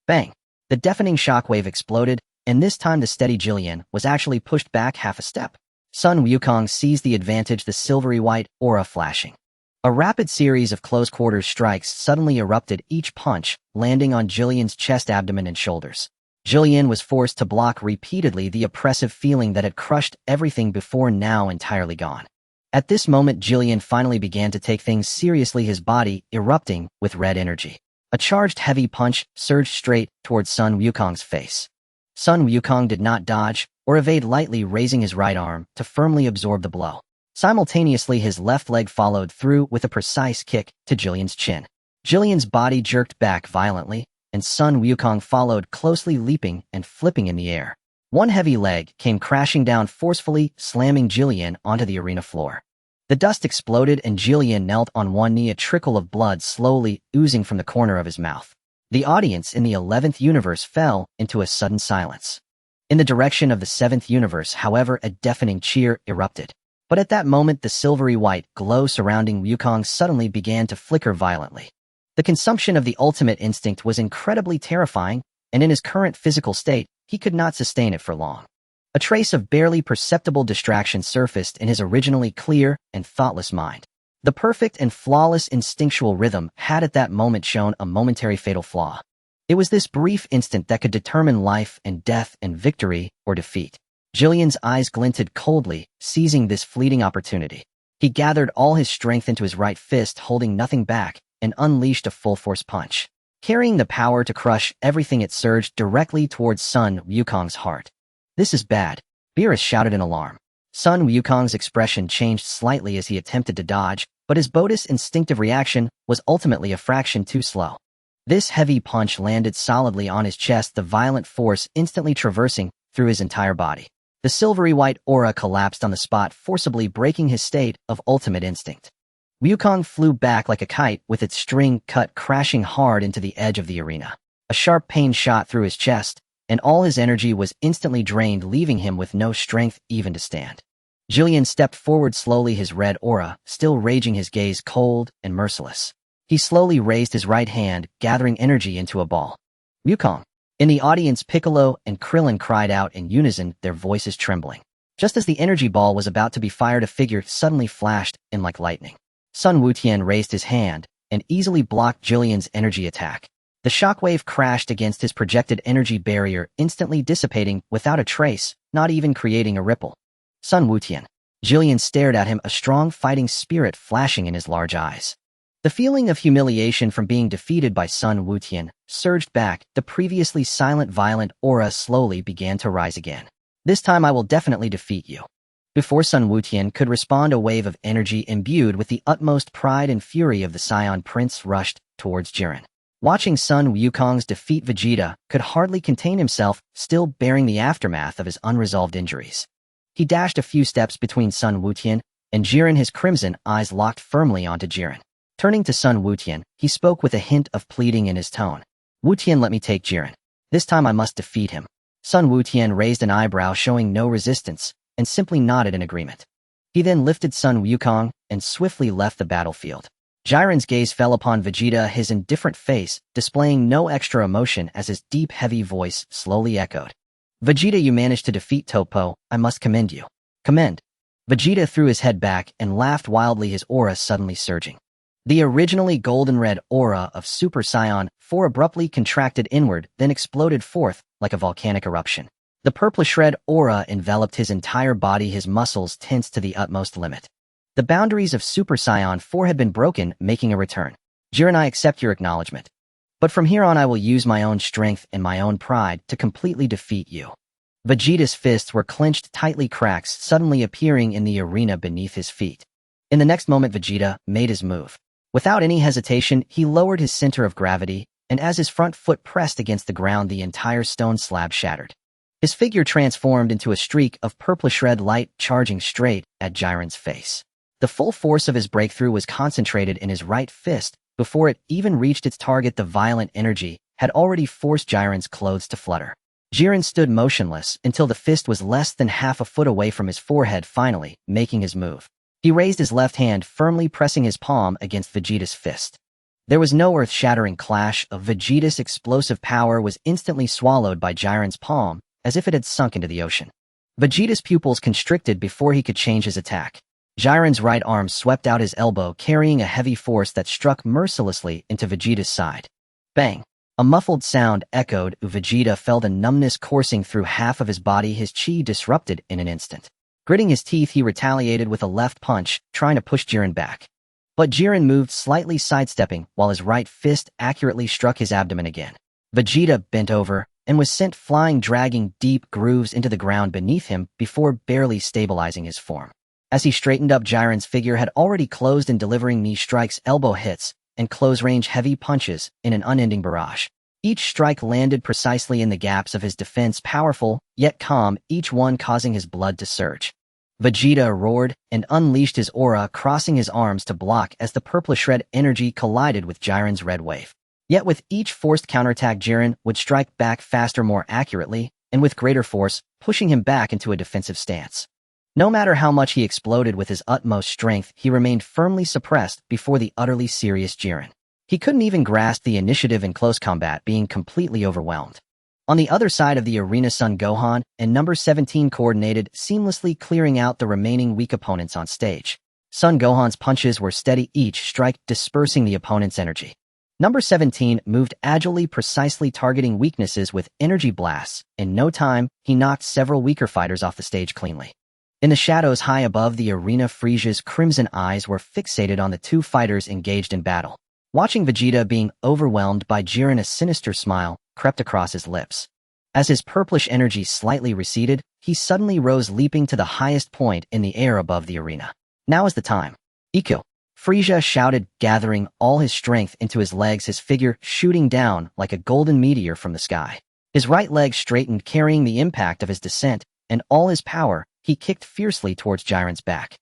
Bang! The deafening shockwave exploded, and this time the steady Jillian was actually pushed back half a step. Sun Wukong seized the advantage, the silvery white aura flashing. A rapid series of close-quarters strikes suddenly erupted, each punch landing on Jillian's chest, abdomen, and shoulders. Jillian was forced to block repeatedly, the oppressive feeling that had crushed everything before now entirely gone. At this moment, Jillian finally began to take things seriously, his body erupting with red energy. A charged heavy punch surged straight towards Sun Wukong's face. Sun Wukong did not dodge or evade, lightly raising his right arm to firmly absorb the blow. Simultaneously, his left leg followed through with a precise kick to Jillian's chin. Jillian's body jerked back violently, and Sun Wukong followed closely, leaping and flipping in the air. One heavy leg came crashing down forcefully, slamming Jillian onto the arena floor. The dust exploded and Jillian knelt on one knee, a trickle of blood slowly oozing from the corner of his mouth. The audience in the 11th universe fell into a sudden silence. In the direction of the 7th universe, however, a deafening cheer erupted. But at that moment, the silvery white glow surrounding Wukong suddenly began to flicker violently. The consumption of the ultimate instinct was incredibly terrifying, and in his current physical state, he could not sustain it for long. A trace of barely perceptible distraction surfaced in his originally clear and thoughtless mind. The perfect and flawless instinctual rhythm had at that moment shown a momentary fatal flaw. It was this brief instant that could determine life and death and victory or defeat. Jillian's eyes glinted coldly, seizing this fleeting opportunity. He gathered all his strength into his right fist, holding nothing back, and unleashed a full-force punch. Carrying the power to crush everything, it surged directly towards Sun Wukong's heart. "This is bad," Beerus shouted in alarm. Sun Wukong's expression changed slightly as he attempted to dodge, but his bogus instinctive reaction was ultimately a fraction too slow. This heavy punch landed solidly on his chest, the violent force instantly traversing through his entire body. The silvery white aura collapsed on the spot, forcibly breaking his state of ultimate instinct. Wukong flew back like a kite, with its string cut crashing hard into the edge of the arena. A sharp pain shot through his chest, and all his energy was instantly drained, leaving him with no strength even to stand. Jillian stepped forward slowly, his red aura still raging, his gaze cold and merciless. He slowly raised his right hand, gathering energy into a ball. "Wukong!" In the audience, Piccolo and Krillin cried out in unison, their voices trembling. Just as the energy ball was about to be fired, a figure suddenly flashed in like lightning. Sun Wutian raised his hand and easily blocked Jillian's energy attack. The shockwave crashed against his projected energy barrier, instantly dissipating without a trace, not even creating a ripple. "Sun Wutian." Jillian stared at him, a strong fighting spirit flashing in his large eyes. The feeling of humiliation from being defeated by Sun Wutian surged back. The previously silent, violent aura slowly began to rise again. "This time I will definitely defeat you." Before Sun Wutian could respond, a wave of energy imbued with the utmost pride and fury of the Saiyan Prince rushed towards Jiren. Watching Sun Wukong's defeat, Vegeta could hardly contain himself, still bearing the aftermath of his unresolved injuries. He dashed a few steps between Sun Wutian and Jiren, his crimson eyes locked firmly onto Jiren. Turning to Sun Wutian, he spoke with a hint of pleading in his tone. "Wutian, let me take Jiren. This time I must defeat him." Sun Wutian raised an eyebrow, showing no resistance, and simply nodded in agreement. He then lifted Sun Wukong and swiftly left the battlefield. Jiren's gaze fell upon Vegeta, his indifferent face displaying no extra emotion as his deep, heavy voice slowly echoed. "Vegeta, you managed to defeat Topo. I must commend you." "Commend?" Vegeta threw his head back and laughed wildly, his aura suddenly surging. The originally golden-red aura of Super Saiyan 4 abruptly contracted inward, then exploded forth like a volcanic eruption. The purplish-red aura enveloped his entire body, his muscles tensed to the utmost limit. The boundaries of Super Saiyan 4 had been broken, making a return. "Jiren, I accept your acknowledgement. But from here on I will use my own strength and my own pride to completely defeat you." Vegeta's fists were clenched tightly, cracks suddenly appearing in the arena beneath his feet. In the next moment, Vegeta made his move. Without any hesitation, he lowered his center of gravity, and as his front foot pressed against the ground, the entire stone slab shattered. His figure transformed into a streak of purplish red light charging straight at Jiren's face. The full force of his breakthrough was concentrated in his right fist. Before it even reached its target, the violent energy had already forced Jiren's clothes to flutter. Jiren stood motionless until the fist was less than half a foot away from his forehead, finally making his move. He raised his left hand, firmly pressing his palm against Vegeta's fist. There was no earth-shattering clash of Vegeta's explosive power was instantly swallowed by Jiren's palm, as if it had sunk into the ocean. Vegeta's pupils constricted before he could change his attack. Jiren's right arm swept out his elbow, carrying a heavy force that struck mercilessly into Vegeta's side. Bang! A muffled sound echoed. Vegeta felt a numbness coursing through half of his body, his chi disrupted in an instant. Gritting his teeth, he retaliated with a left punch, trying to push Jiren back. But Jiren moved, slightly sidestepping, while his right fist accurately struck his abdomen again. Vegeta bent over and was sent flying, dragging deep grooves into the ground beneath him before barely stabilizing his form. As he straightened up, Jiren's figure had already closed in, delivering knee strikes, elbow hits, and close-range heavy punches in an unending barrage. Each strike landed precisely in the gaps of his defense, powerful, yet calm, each one causing his blood to surge. Vegeta roared and unleashed his aura, crossing his arms to block as the purplish red energy collided with Jiren's red wave. Yet with each forced counterattack, Jiren would strike back faster, more accurately, and with greater force, pushing him back into a defensive stance. No matter how much he exploded with his utmost strength, he remained firmly suppressed before the utterly serious Jiren. He couldn't even grasp the initiative in close combat, being completely overwhelmed. On the other side of the arena, Son Gohan and number 17 coordinated, seamlessly clearing out the remaining weak opponents on stage. Son Gohan's punches were steady, each strike dispersing the opponent's energy. Number 17 moved agilely, precisely targeting weaknesses with energy blasts. In no time, he knocked several weaker fighters off the stage cleanly. In the shadows high above the arena, Frieza's crimson eyes were fixated on the two fighters engaged in battle. Watching Vegeta being overwhelmed by Jiren, a sinister smile crept across his lips. As his purplish energy slightly receded, he suddenly rose, leaping to the highest point in the air above the arena. Now is the time. Ikko! Frieza shouted, gathering all his strength into his legs, his figure shooting down like a golden meteor from the sky. His right leg straightened, carrying the impact of his descent, and all his power, he kicked fiercely towards Jiren's back.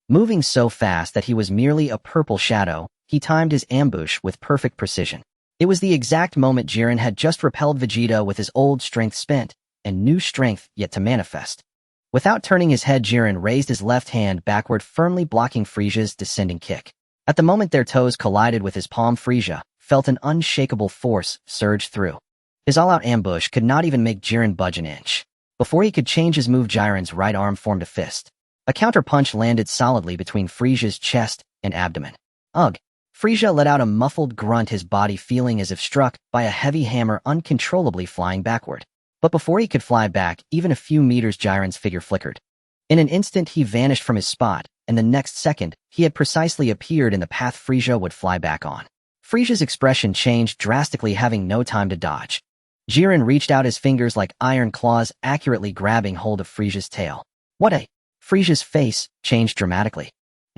Moving so fast that he was merely a purple shadow, he timed his ambush with perfect precision. It was the exact moment Jiren had just repelled Vegeta, with his old strength spent, and new strength yet to manifest. Without turning his head, Jiren raised his left hand backward, firmly blocking Frieza's descending kick. At the moment their toes collided with his palm, Frieza felt an unshakable force surge through. His all-out ambush could not even make Jiren budge an inch. Before he could change his move, Jiren's right arm formed a fist. A counter-punch landed solidly between Frieza's chest and abdomen. Ugh! Frieza let out a muffled grunt, his body feeling as if struck by a heavy hammer, uncontrollably flying backward. But before he could fly back even a few meters, Jiren's figure flickered. In an instant, he vanished from his spot, and the next second, he had precisely appeared in the path Frieza would fly back on. Frieza's expression changed drastically, having no time to dodge. Jiren reached out his fingers like iron claws, accurately grabbing hold of Frieza's tail. What a... Frieza's face changed dramatically.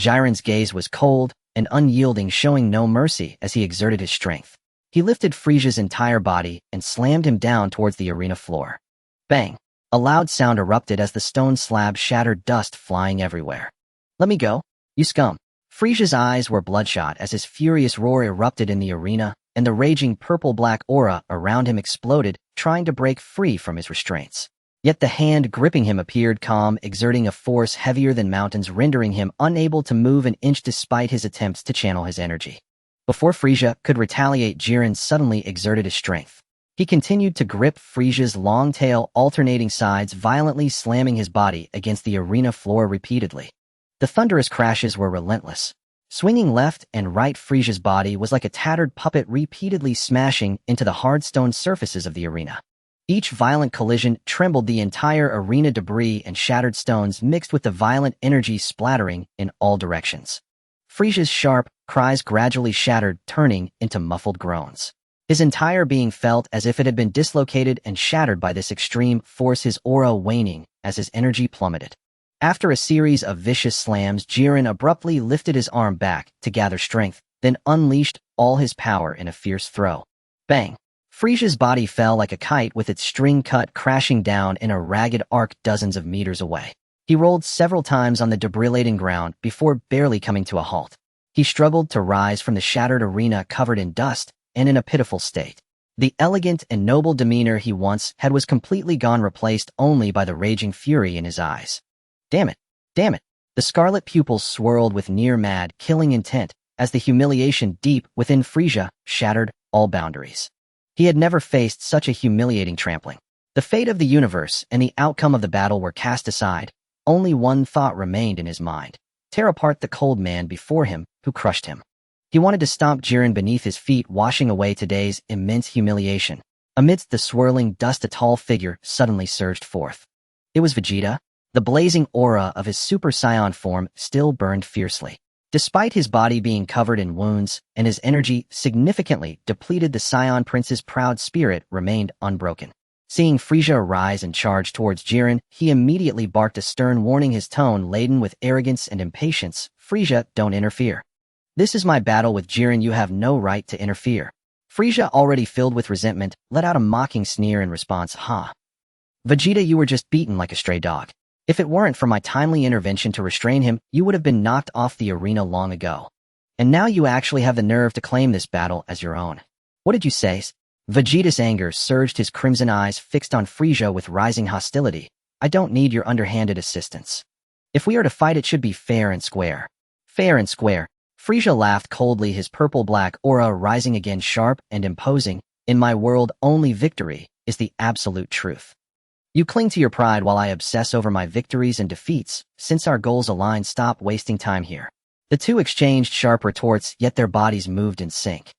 Jiren's gaze was cold and unyielding, showing no mercy as he exerted his strength. He lifted Frieza's entire body and slammed him down towards the arena floor. Bang! A loud sound erupted as the stone slab shattered, dust flying everywhere. Let me go, you scum! Frieza's eyes were bloodshot as his furious roar erupted in the arena, and the raging purple-black aura around him exploded, trying to break free from his restraints. Yet the hand gripping him appeared calm, exerting a force heavier than mountains, rendering him unable to move an inch despite his attempts to channel his energy. Before Frieza could retaliate, Jiren suddenly exerted his strength. He continued to grip Frieza's long tail, alternating sides, violently slamming his body against the arena floor repeatedly. The thunderous crashes were relentless. Swinging left and right, Frieza's body was like a tattered puppet, repeatedly smashing into the hard stone surfaces of the arena. Each violent collision trembled the entire arena, debris and shattered stones mixed with the violent energy splattering in all directions. Frieza's sharp cries gradually shattered, turning into muffled groans. His entire being felt as if it had been dislocated and shattered by this extreme force, his aura waning as his energy plummeted. After a series of vicious slams, Jiren abruptly lifted his arm back to gather strength, then unleashed all his power in a fierce throw. Bang! Frisia's body fell like a kite with its string cut crashing down in a ragged arc dozens of meters away. He rolled several times on the debris-laden ground before barely coming to a halt. He struggled to rise from the shattered arena covered in dust and in a pitiful state. The elegant and noble demeanor he once had was completely gone, replaced only by the raging fury in his eyes. Damn it! Damn it! The scarlet pupils swirled with near-mad, killing intent as the humiliation deep within Frisia shattered all boundaries. He had never faced such a humiliating trampling. The fate of the universe and the outcome of the battle were cast aside. Only one thought remained in his mind: tear apart the cold man before him who crushed him. He wanted to stomp Jiren beneath his feet, washing away today's immense humiliation. Amidst the swirling dust, a tall figure suddenly surged forth. It was Vegeta. The blazing aura of his Super Saiyan form still burned fiercely. Despite his body being covered in wounds and his energy significantly depleted, the Saiyan Prince's proud spirit remained unbroken. Seeing Frisia rise and charge towards Jiren, he immediately barked a stern warning, his tone laden with arrogance and impatience. Frisia, don't interfere. This is my battle with Jiren, you have no right to interfere. Frisia, already filled with resentment, let out a mocking sneer in response. Ha! Vegeta, you were just beaten like a stray dog. If it weren't for my timely intervention to restrain him, you would have been knocked off the arena long ago. And now you actually have the nerve to claim this battle as your own. What did you say? Vegeta's anger surged, his crimson eyes fixed on Frisia with rising hostility. I don't need your underhanded assistance. If we are to fight, it should be fair and square. Fair and square. Frisia laughed coldly, his purple-black aura rising again, sharp and imposing. In my world, only victory is the absolute truth. You cling to your pride while I obsess over my victories and defeats. Since our goals align, stop wasting time here. The two exchanged sharp retorts, yet their bodies moved in sync.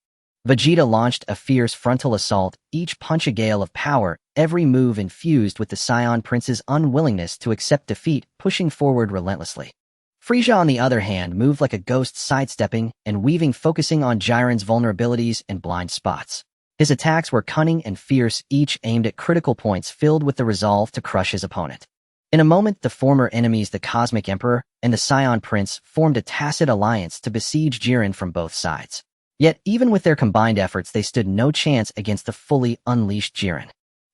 Vegeta launched a fierce frontal assault, each punch a gale of power, every move infused with the Saiyan Prince's unwillingness to accept defeat, pushing forward relentlessly. Frisia, on the other hand, moved like a ghost, sidestepping and weaving, focusing on Jiren's vulnerabilities and blind spots. His attacks were cunning and fierce, each aimed at critical points, filled with the resolve to crush his opponent. In a moment, the former enemies, the Cosmic Emperor and the Saiyan Prince, formed a tacit alliance to besiege Jiren from both sides. Yet, even with their combined efforts, they stood no chance against the fully unleashed Jiren.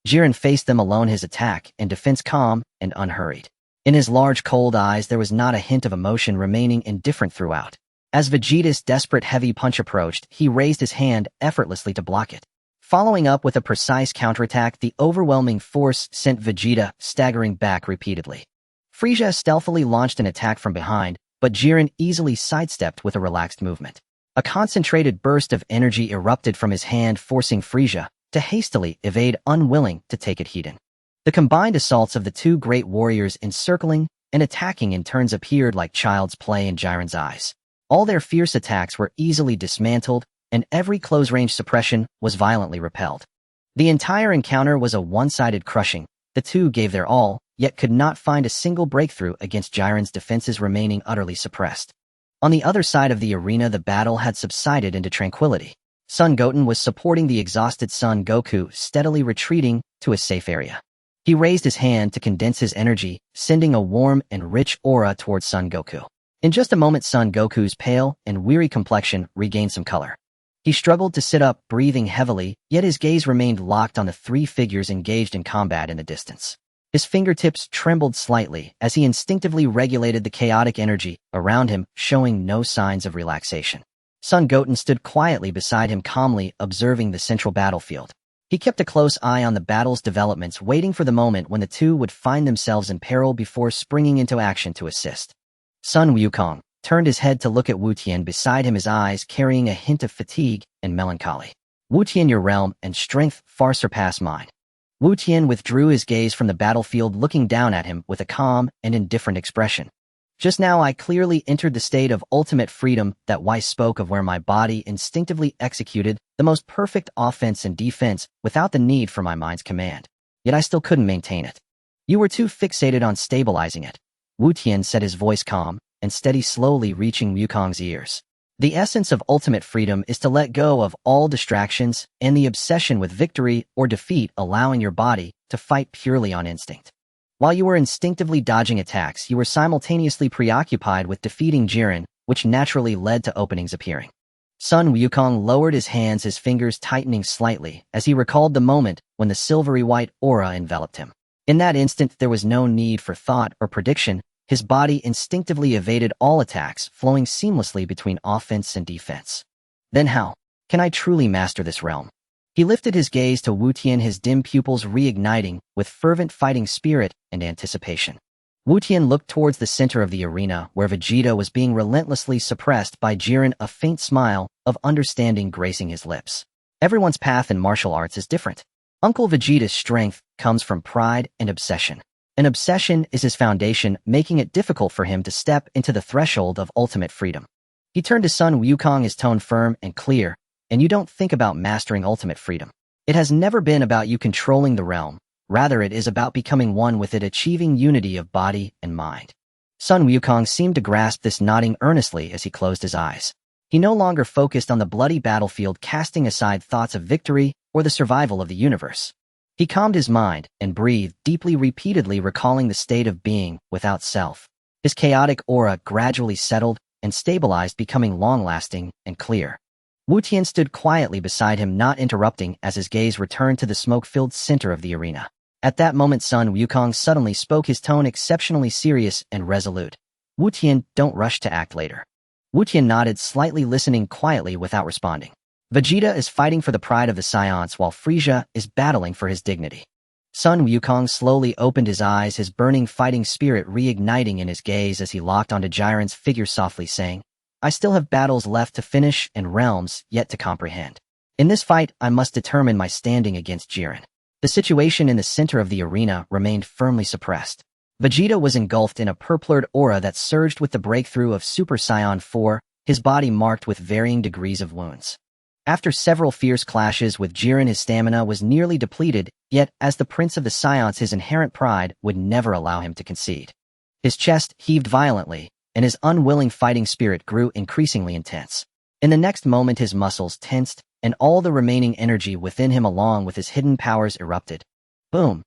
Jiren faced them alone, his attack and defense calm and unhurried. In his large, cold eyes, there was not a hint of emotion, remaining indifferent throughout. As Vegeta's desperate heavy punch approached, he raised his hand effortlessly to block it. Following up with a precise counterattack, the overwhelming force sent Vegeta staggering back repeatedly. Frisia stealthily launched an attack from behind, but Jiren easily sidestepped with a relaxed movement. A concentrated burst of energy erupted from his hand, forcing Frisia to hastily evade, unwilling to take it heed. The combined assaults of the two great warriors, encircling and attacking in turns, appeared like child's play in Jiren's eyes. All their fierce attacks were easily dismantled, and every close-range suppression was violently repelled. The entire encounter was a one-sided crushing. The two gave their all, yet could not find a single breakthrough against Jiren's defenses, remaining utterly suppressed. On the other side of the arena, the battle had subsided into tranquility. Son Goten was supporting the exhausted Son Goku, steadily retreating to a safe area. He raised his hand to condense his energy, sending a warm and rich aura towards Son Goku. In just a moment, Son Goku's pale and weary complexion regained some color. He struggled to sit up, breathing heavily, yet his gaze remained locked on the three figures engaged in combat in the distance. His fingertips trembled slightly as he instinctively regulated the chaotic energy around him, showing no signs of relaxation. Son Goten stood quietly beside him, calmly observing the central battlefield. He kept a close eye on the battle's developments, waiting for the moment when the two would find themselves in peril before springing into action to assist. Sun Wukong turned his head to look at Wu Tian beside him, his eyes carrying a hint of fatigue and melancholy. Wu Tian, your realm and strength far surpass mine. Wu Tian withdrew his gaze from the battlefield, looking down at him with a calm and indifferent expression. Just now I clearly entered the state of ultimate freedom that Weiss spoke of, where my body instinctively executed the most perfect offense and defense without the need for my mind's command. Yet I still couldn't maintain it. You were too fixated on stabilizing it. Wu Tian said, his voice calm and steady, slowly reaching Wukong's ears. The essence of ultimate freedom is to let go of all distractions and the obsession with victory or defeat, allowing your body to fight purely on instinct. While you were instinctively dodging attacks, you were simultaneously preoccupied with defeating Jiren, which naturally led to openings appearing. Sun Wukong lowered his hands, his fingers tightening slightly, as he recalled the moment when the silvery white aura enveloped him. In that instant, there was no need for thought or prediction. His body instinctively evaded all attacks, flowing seamlessly between offense and defense. Then how can I truly master this realm? He lifted his gaze to Wu Tian, his dim pupils reigniting with fervent fighting spirit and anticipation. Wu Tian looked towards the center of the arena where Vegeta was being relentlessly suppressed by Jiren, a faint smile of understanding gracing his lips. Everyone's path in martial arts is different. Uncle Vegeta's strength comes from pride and obsession. An obsession is his foundation, making it difficult for him to step into the threshold of ultimate freedom. He turned to Sun Wukong, his tone firm and clear, and you don't think about mastering ultimate freedom. It has never been about you controlling the realm. Rather, it is about becoming one with it, achieving unity of body and mind. Sun Wukong seemed to grasp this, nodding earnestly as he closed his eyes. He no longer focused on the bloody battlefield, casting aside thoughts of victory or the survival of the universe. He calmed his mind and breathed deeply, repeatedly recalling the state of being without self. His chaotic aura gradually settled and stabilized, becoming long-lasting and clear. Wu Tian stood quietly beside him, not interrupting, as his gaze returned to the smoke-filled center of the arena. At that moment, Sun Wukong suddenly spoke, his tone exceptionally serious and resolute. Wu Tian, don't rush to act later. Wu Tian nodded slightly, listening quietly without responding. Vegeta is fighting for the pride of the Saiyans while Frieza is battling for his dignity. Sun Wukong slowly opened his eyes, his burning fighting spirit reigniting in his gaze as he locked onto Jiren's figure, softly saying, I still have battles left to finish and realms yet to comprehend. In this fight, I must determine my standing against Jiren. The situation in the center of the arena remained firmly suppressed. Vegeta was engulfed in a purplured aura that surged with the breakthrough of Super Saiyan 4, his body marked with varying degrees of wounds. After several fierce clashes with Jiren, his stamina was nearly depleted, yet as the Prince of the Saiyans, his inherent pride would never allow him to concede. His chest heaved violently, and his unwilling fighting spirit grew increasingly intense. In the next moment, his muscles tensed, and all the remaining energy within him along with his hidden powers erupted. Boom!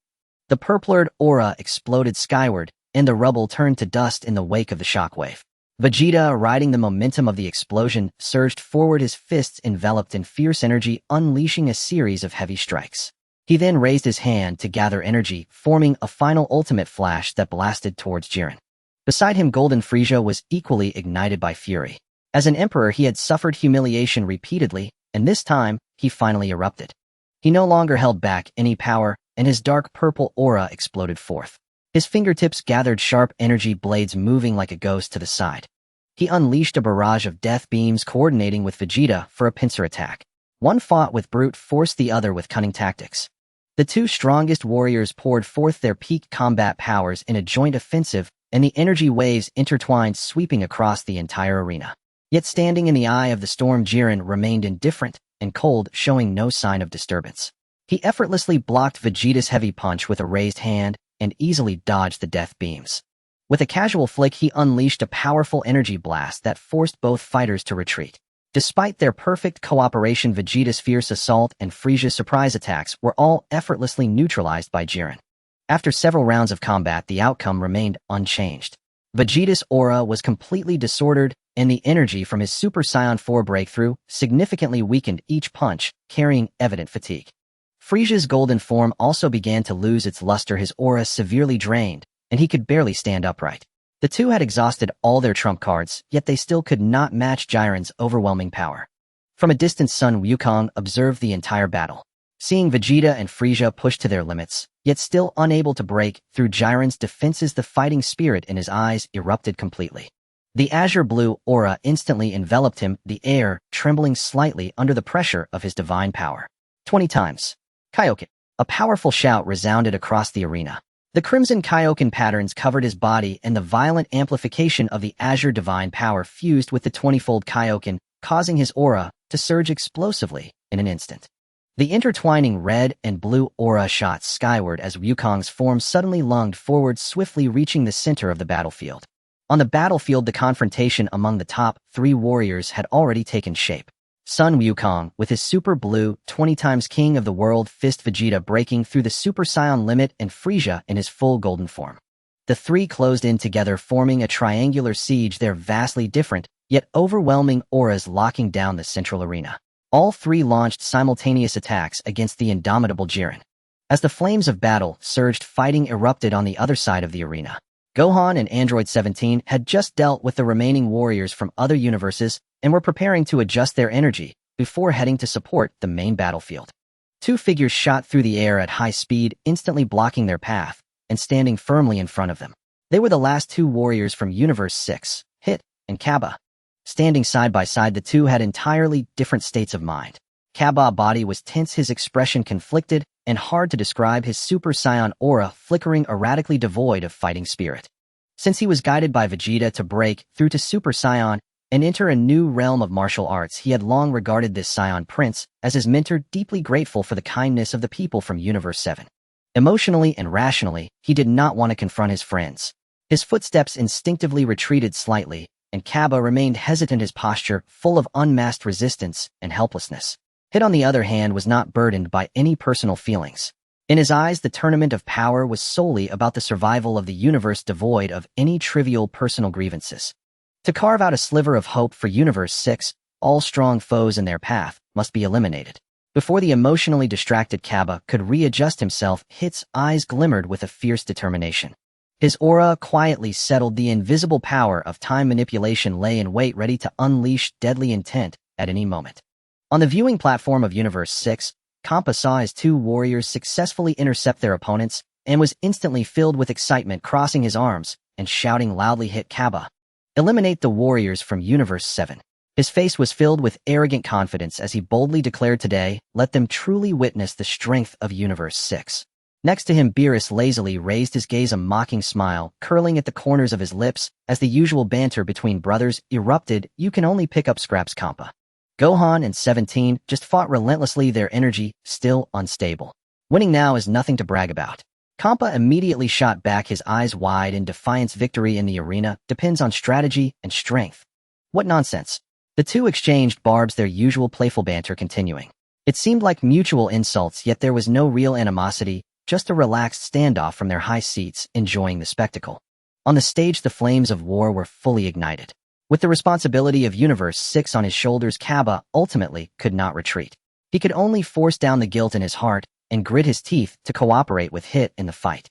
The purplured aura exploded skyward, and the rubble turned to dust in the wake of the shockwave. Vegeta, riding the momentum of the explosion, surged forward, his fists enveloped in fierce energy, unleashing a series of heavy strikes. He then raised his hand to gather energy, forming a final ultimate flash that blasted towards Jiren. Beside him, Golden Frieza was equally ignited by fury. As an emperor, he had suffered humiliation repeatedly, and this time, he finally erupted. He no longer held back any power, and his dark purple aura exploded forth. His fingertips gathered sharp energy blades, moving like a ghost to the side. He unleashed a barrage of death beams, coordinating with Vegeta for a pincer attack. One fought with brute force, the other with cunning tactics. The two strongest warriors poured forth their peak combat powers in a joint offensive, and the energy waves intertwined, sweeping across the entire arena. Yet standing in the eye of the storm, Jiren remained indifferent and cold, showing no sign of disturbance. He effortlessly blocked Vegeta's heavy punch with a raised hand and easily dodged the death beams. With a casual flick, he unleashed a powerful energy blast that forced both fighters to retreat. Despite their perfect cooperation, Vegeta's fierce assault and Frieza's surprise attacks were all effortlessly neutralized by Jiren. After several rounds of combat, the outcome remained unchanged. Vegeta's aura was completely disordered, and the energy from his Super Saiyan 4 breakthrough significantly weakened each punch, carrying evident fatigue. Frieza's golden form also began to lose its luster, his aura severely drained, and he could barely stand upright. The two had exhausted all their trump cards, yet they still could not match Jiren's overwhelming power. From a distance, Sun Wukong observed the entire battle. Seeing Vegeta and Frieza pushed to their limits, yet still unable to break through Jiren's defenses, the fighting spirit in his eyes erupted completely. The azure blue aura instantly enveloped him, the air trembling slightly under the pressure of his divine power. 20 times. Kaioken. A powerful shout resounded across the arena. The crimson Kaioken patterns covered his body, and the violent amplification of the azure divine power fused with the 20-fold Kaioken, causing his aura to surge explosively in an instant. The intertwining red and blue aura shot skyward as Wukong's form suddenly lunged forward, swiftly reaching the center of the battlefield. On the battlefield, the confrontation among the top 3 warriors had already taken shape. Sun Wukong, with his super blue, 20 times king of the world fist, Vegeta breaking through the Super Saiyan limit, and Frieza in his full golden form. The three closed in together, forming a triangular siege. They're vastly different, yet overwhelming auras locking down the central arena. All three launched simultaneous attacks against the indomitable Jiren. As the flames of battle surged, fighting erupted on the other side of the arena. Gohan and Android 17 had just dealt with the remaining warriors from other universes and were preparing to adjust their energy before heading to support the main battlefield. Two figures shot through the air at high speed, instantly blocking their path and standing firmly in front of them. They were the last two warriors from Universe 6, Hit and Kaba. Standing side by side, the two had entirely different states of mind. Kaba's body was tense, his expression conflicted, and hard to describe, his Super Saiyan aura flickering, erratically devoid of fighting spirit. Since he was guided by Vegeta to break through to Super Saiyan and enter a new realm of martial arts, he had long regarded this Saiyan prince as his mentor, deeply grateful for the kindness of the people from Universe 7. Emotionally and rationally, he did not want to confront his friends. His footsteps instinctively retreated slightly, and Kaba remained hesitant, his posture full of unmasked resistance and helplessness. Hit, on the other hand, was not burdened by any personal feelings. In his eyes, the tournament of power was solely about the survival of the universe, devoid of any trivial personal grievances. To carve out a sliver of hope for Universe 6, all strong foes in their path must be eliminated. Before the emotionally distracted Kaba could readjust himself, Hit's eyes glimmered with a fierce determination. His aura quietly settled. The invisible power of time manipulation lay in wait, ready to unleash deadly intent at any moment. On the viewing platform of Universe 6, Kampa saw his two warriors successfully intercept their opponents and was instantly filled with excitement, crossing his arms and shouting loudly, "Hit Kaba! Eliminate the warriors from Universe 7. His face was filled with arrogant confidence as he boldly declared, "Today, let them truly witness the strength of Universe 6. Next to him, Beerus lazily raised his gaze, a mocking smile curling at the corners of his lips as the usual banter between brothers erupted. "You can only pick up scraps, Kampa." Gohan and 17 just fought relentlessly, their energy still unstable. Winning now is nothing to brag about. Kampa immediately shot back, his eyes wide in defiance. Victory in the arena depends on strategy and strength. What nonsense. The two exchanged barbs, their usual playful banter continuing. It seemed like mutual insults, yet there was no real animosity, just a relaxed standoff from their high seats, enjoying the spectacle. On the stage, the flames of war were fully ignited. With the responsibility of Universe 6 on his shoulders, Kaba ultimately could not retreat. He could only force down the guilt in his heart and grit his teeth to cooperate with Hit in the fight.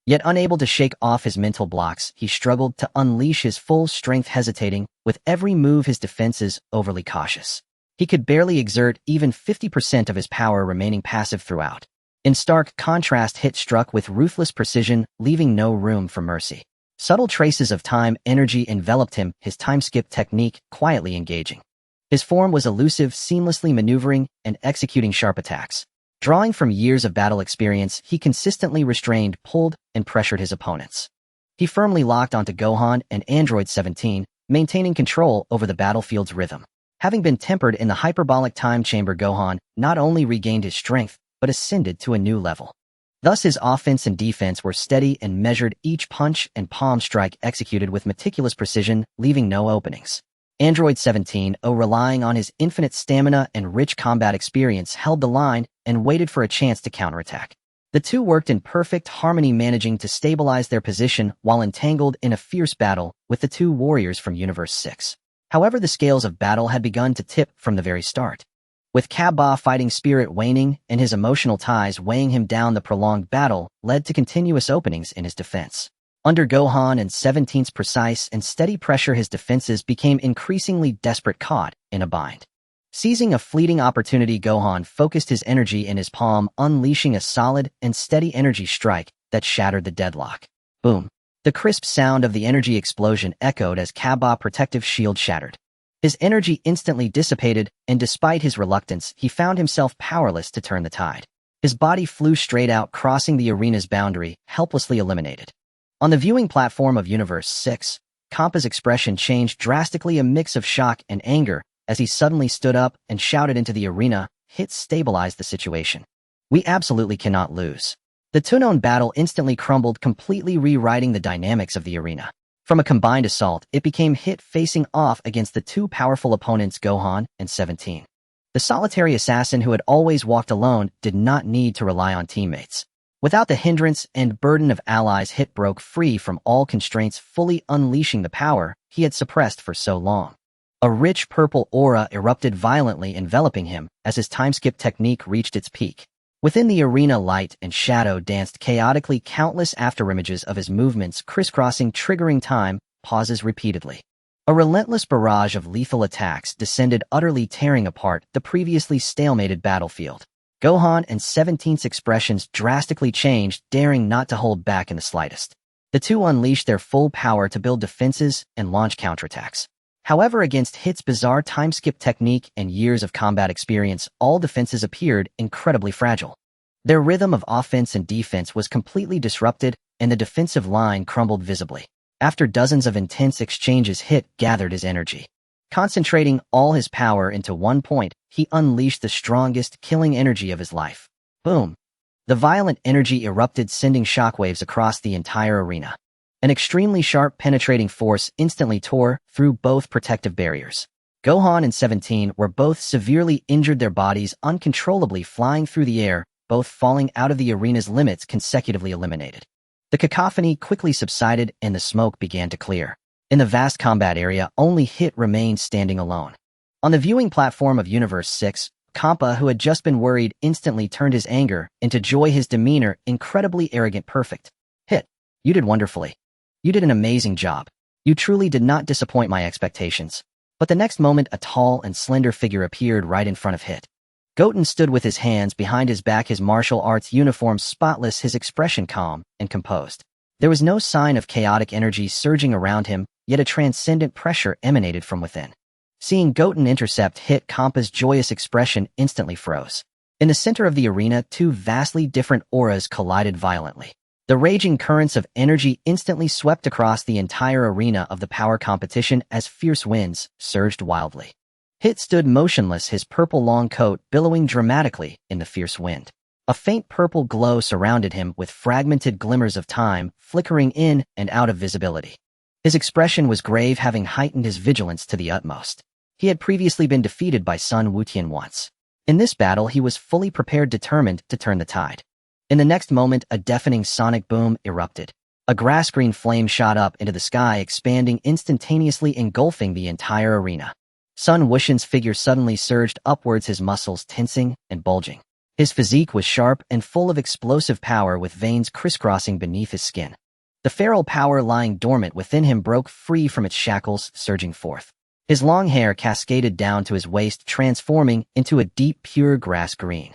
Yet unable to shake off his mental blocks, he struggled to unleash his full strength, hesitating with every move, his defenses overly cautious. He could barely exert even 50% of his power, remaining passive throughout. In stark contrast, Hit struck with ruthless precision, leaving no room for mercy. Subtle traces of time energy enveloped him, his time-skip technique quietly engaging. His form was elusive, seamlessly maneuvering and executing sharp attacks. Drawing from years of battle experience, he consistently restrained, pulled, and pressured his opponents. He firmly locked onto Gohan and Android 17, maintaining control over the battlefield's rhythm. Having been tempered in the hyperbolic time chamber, Gohan not only regained his strength, but ascended to a new level. Thus his offense and defense were steady and measured, each punch and palm strike executed with meticulous precision, leaving no openings. Android 17, relying on his infinite stamina and rich combat experience, held the line and waited for a chance to counterattack. The two worked in perfect harmony, managing to stabilize their position while entangled in a fierce battle with the two warriors from Universe 6. However, the scales of battle had begun to tip from the very start. With Kaba's fighting spirit waning and his emotional ties weighing him down, the prolonged battle led to continuous openings in his defense. Under Gohan and 17's precise and steady pressure, his defenses became increasingly desperate, caught in a bind. Seizing a fleeting opportunity, Gohan focused his energy in his palm, unleashing a solid and steady energy strike that shattered the deadlock. Boom! The crisp sound of the energy explosion echoed as Kaba's protective shield shattered. His energy instantly dissipated, and despite his reluctance, he found himself powerless to turn the tide. His body flew straight out, crossing the arena's boundary, helplessly eliminated. On the viewing platform of Universe 6, Kampa's expression changed drastically, a mix of shock and anger, as he suddenly stood up and shouted into the arena. Hit stabilized the situation. "We absolutely cannot lose." The two-known battle instantly crumbled, completely rewriting the dynamics of the arena. From a combined assault, it became Hit facing off against the two powerful opponents, Gohan and 17. The solitary assassin who had always walked alone did not need to rely on teammates. Without the hindrance and burden of allies, Hit broke free from all constraints, fully unleashing the power he had suppressed for so long. A rich purple aura erupted violently, enveloping him as his time-skip technique reached its peak. Within the arena, light and shadow danced chaotically, countless afterimages of his movements crisscrossing, triggering time pauses repeatedly. A relentless barrage of lethal attacks descended, utterly tearing apart the previously stalemated battlefield. Gohan and 17's expressions drastically changed, daring not to hold back in the slightest. The two unleashed their full power to build defenses and launch counterattacks. However, against Hit's bizarre time-skip technique and years of combat experience, all defenses appeared incredibly fragile. Their rhythm of offense and defense was completely disrupted, and the defensive line crumbled visibly. After dozens of intense exchanges, Hit gathered his energy. Concentrating all his power into one point, he unleashed the strongest, killing energy of his life. Boom! The violent energy erupted, sending shockwaves across the entire arena. An extremely sharp, penetrating force instantly tore through both protective barriers. Gohan and 17 were both severely injured, their bodies uncontrollably flying through the air, both falling out of the arena's limits, consecutively eliminated. The cacophony quickly subsided and the smoke began to clear. In the vast combat area, only Hit remained standing alone. On the viewing platform of Universe 6, Kampa, who had just been worried, instantly turned his anger into joy, his demeanor incredibly arrogant. Perfect. Hit, you did wonderfully. You did an amazing job. You truly did not disappoint my expectations. But the next moment, a tall and slender figure appeared right in front of Hit. Goten stood with his hands behind his back, his martial arts uniform spotless, his expression calm and composed. There was no sign of chaotic energy surging around him, yet a transcendent pressure emanated from within. Seeing Goten intercept Hit, Kampa's joyous expression instantly froze. In the center of the arena, two vastly different auras collided violently. The raging currents of energy instantly swept across the entire arena of the power competition as fierce winds surged wildly. Hit stood motionless, his purple long coat billowing dramatically in the fierce wind. A faint purple glow surrounded him, with fragmented glimmers of time flickering in and out of visibility. His expression was grave, having heightened his vigilance to the utmost. He had previously been defeated by Sun Wutian once. In this battle, he was fully prepared, determined to turn the tide. In the next moment, a deafening sonic boom erupted. A grass-green flame shot up into the sky, expanding instantaneously, engulfing the entire arena. Sun Wuxian's figure suddenly surged upwards, his muscles tensing and bulging. His physique was sharp and full of explosive power, with veins crisscrossing beneath his skin. The feral power lying dormant within him broke free from its shackles, surging forth. His long hair cascaded down to his waist, transforming into a deep, pure grass green.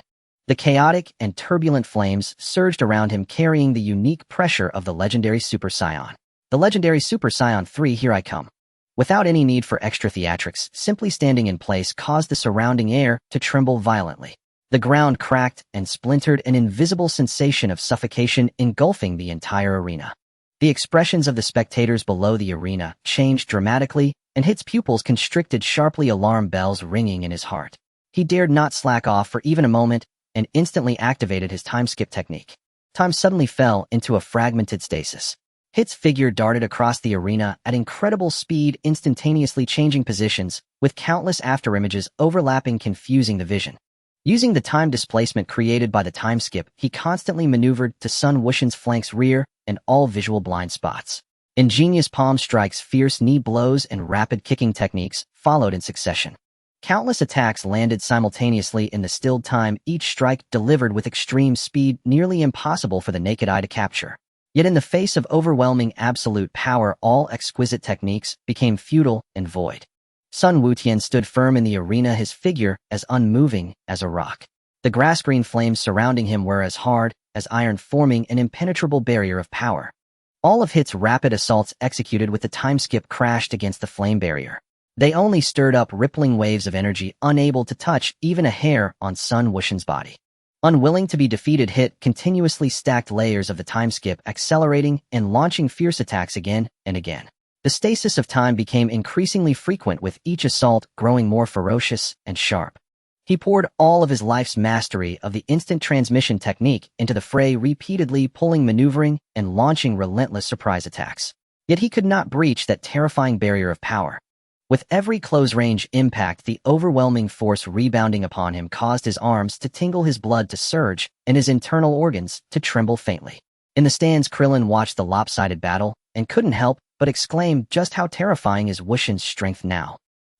The chaotic and turbulent flames surged around him, carrying the unique pressure of the legendary Super Saiyan. The legendary Super Saiyan 3, here I come. Without any need for extra theatrics, simply standing in place caused the surrounding air to tremble violently. The ground cracked and splintered, an invisible sensation of suffocation engulfing the entire arena. The expressions of the spectators below the arena changed dramatically, and Hit's pupils constricted sharply, alarm bells ringing in his heart. He dared not slack off for even a moment, and instantly activated his time-skip technique. Time suddenly fell into a fragmented stasis. Hit's figure darted across the arena at incredible speed, instantaneously changing positions, with countless afterimages overlapping, confusing the vision. Using the time displacement created by the time skip, he constantly maneuvered to Sun Wuxian's flanks, rear, and all visual blind spots. Ingenious palm strikes, fierce knee blows, and rapid kicking techniques followed in succession. Countless attacks landed simultaneously in the stilled time, each strike delivered with extreme speed, nearly impossible for the naked eye to capture. Yet in the face of overwhelming absolute power, all exquisite techniques became futile and void. Sun Wutian stood firm in the arena, his figure as unmoving as a rock. The grass-green flames surrounding him were as hard as iron, forming an impenetrable barrier of power. All of Hit's rapid assaults executed with the time skip crashed against the flame barrier. They only stirred up rippling waves of energy, unable to touch even a hair on Sun Wuxian's body. Unwilling to be defeated, Hit continuously stacked layers of the time skip, accelerating and launching fierce attacks again and again. The stasis of time became increasingly frequent, with each assault growing more ferocious and sharp. He poured all of his life's mastery of the instant transmission technique into the fray, repeatedly pulling, maneuvering, and launching relentless surprise attacks. Yet he could not breach that terrifying barrier of power. With every close-range impact, the overwhelming force rebounding upon him caused his arms to tingle, his blood to surge, and his internal organs to tremble faintly. In the stands, Krillin watched the lopsided battle and couldn't help but exclaim, just how terrifying is Wuxian's strength now.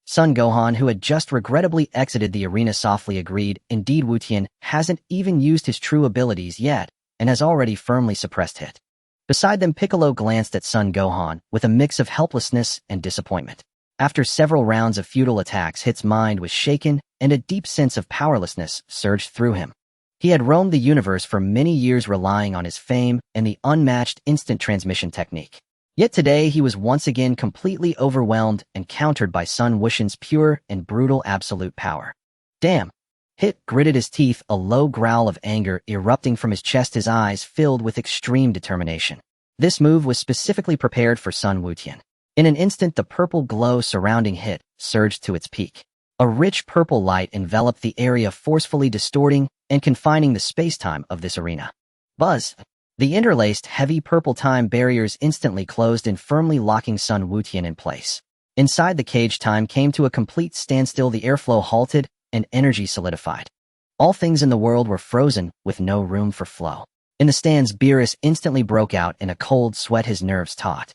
Son Gohan, who had just regrettably exited the arena, softly agreed. Indeed, Wutian hasn't even used his true abilities yet and has already firmly suppressed Hit. Beside them, Piccolo glanced at Son Gohan with a mix of helplessness and disappointment. After several rounds of futile attacks, Hit's mind was shaken and a deep sense of powerlessness surged through him. He had roamed the universe for many years, relying on his fame and the unmatched instant transmission technique. Yet today he was once again completely overwhelmed and countered by Sun Wuxian's pure and brutal absolute power. Damn! Hit gritted his teeth, a low growl of anger erupting from his chest, his eyes filled with extreme determination. This move was specifically prepared for Sun Wuxian. In an instant, the purple glow surrounding Hit surged to its peak. A rich purple light enveloped the area, forcefully distorting and confining the space-time of this arena. Buzz! The interlaced, heavy purple time barriers instantly closed in, firmly locking Sun Wuxian in place. Inside the cage, time came to a complete standstill, the airflow halted, and energy solidified. All things in the world were frozen, with no room for flow. In the stands, Beerus instantly broke out in a cold sweat, his nerves taut.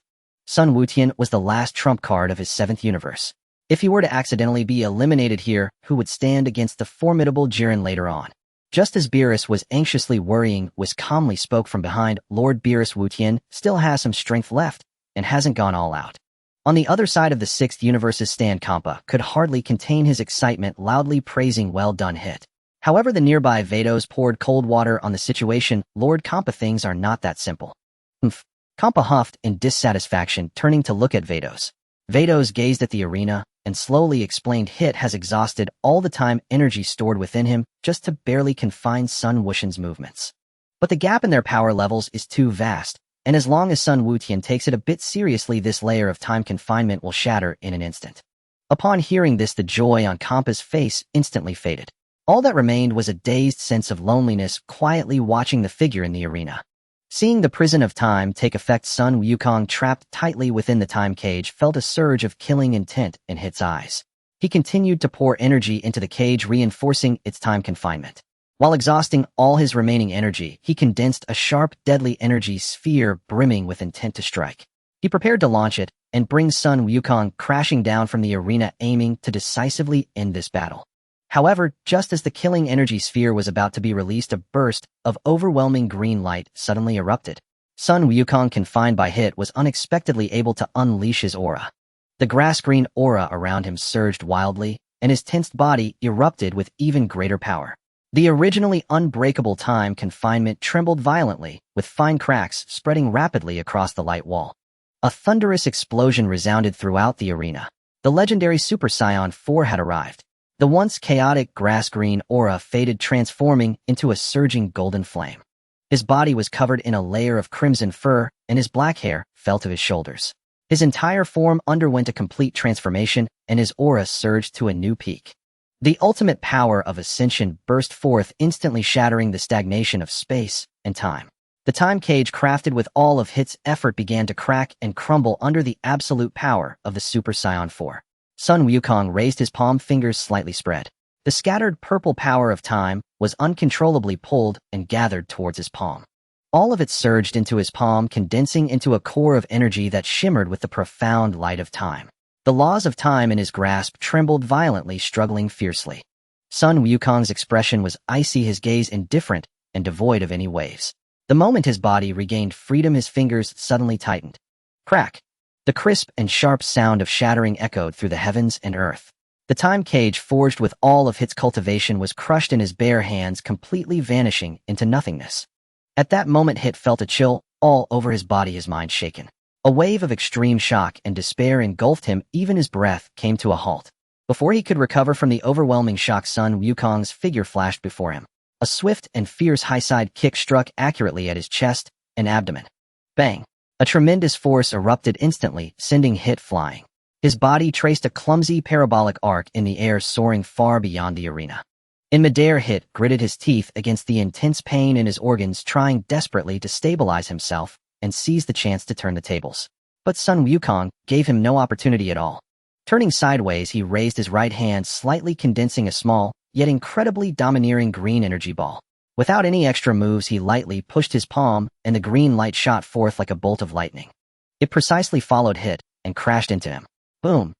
Sun Wuxian was the last trump card of his 7th universe. If he were to accidentally be eliminated here, who would stand against the formidable Jiren later on? Just as Beerus was anxiously worrying, Whis calmly spoke from behind. Lord Beerus, Wutian still has some strength left and hasn't gone all out. On the other side of the 6th universe's stand, Kampa could hardly contain his excitement, loudly praising well done Hit. However, the nearby Vados poured cold water on the situation. Lord Kampa, things are not that simple. Humph. Kampa huffed in dissatisfaction, turning to look at Vados. Vados gazed at the arena and slowly explained, Hit has exhausted all the time energy stored within him just to barely confine Sun Wuxian's movements. But the gap in their power levels is too vast, and as long as Sun Wuxian takes it a bit seriously, this layer of time confinement will shatter in an instant. Upon hearing this, the joy on Kampa's face instantly faded. All that remained was a dazed sense of loneliness, quietly watching the figure in the arena. Seeing the prison of time take effect, Sun Wukong, trapped tightly within the time cage, felt a surge of killing intent in Hit's eyes. He continued to pour energy into the cage, reinforcing its time confinement. While exhausting all his remaining energy, he condensed a sharp, deadly energy sphere brimming with intent to strike. He prepared to launch it and bring Sun Wukong crashing down from the arena, aiming to decisively end this battle. However, just as the killing energy sphere was about to be released, a burst of overwhelming green light suddenly erupted. Sun Wukong, confined by Hit, was unexpectedly able to unleash his aura. The grass-green aura around him surged wildly, and his tensed body erupted with even greater power. The originally unbreakable time confinement trembled violently, with fine cracks spreading rapidly across the light wall. A thunderous explosion resounded throughout the arena. The legendary Super Saiyan 4 had arrived. The once chaotic grass-green aura faded, transforming into a surging golden flame. His body was covered in a layer of crimson fur, and his black hair fell to his shoulders. His entire form underwent a complete transformation, and his aura surged to a new peak. The ultimate power of ascension burst forth, instantly shattering the stagnation of space and time. The time cage, crafted with all of Hit's effort, began to crack and crumble under the absolute power of the Super Saiyan 4. Sun Wukong raised his palm, fingers slightly spread. The scattered purple power of time was uncontrollably pulled and gathered towards his palm. All of it surged into his palm, condensing into a core of energy that shimmered with the profound light of time. The laws of time in his grasp trembled violently, struggling fiercely. Sun Wukong's expression was icy, his gaze indifferent and devoid of any waves. The moment his body regained freedom, his fingers suddenly tightened. Crack! The crisp and sharp sound of shattering echoed through the heavens and earth. The time cage, forged with all of Hit's cultivation, was crushed in his bare hands, completely vanishing into nothingness. At that moment, Hit felt a chill all over his body, his mind shaken. A wave of extreme shock and despair engulfed him, even his breath came to a halt. Before he could recover from the overwhelming shock, Sun Wukong's figure flashed before him. A swift and fierce high-side kick struck accurately at his chest and abdomen. Bang! A tremendous force erupted instantly, sending Hit flying. His body traced a clumsy parabolic arc in the air, soaring far beyond the arena. In midair, Hit gritted his teeth against the intense pain in his organs, trying desperately to stabilize himself and seize the chance to turn the tables. But Sun Wukong gave him no opportunity at all. Turning sideways, he raised his right hand, slightly condensing a small, yet incredibly domineering green energy ball. Without any extra moves, he lightly pushed his palm, and the green light shot forth like a bolt of lightning. It precisely followed Hit and crashed into him. Boom!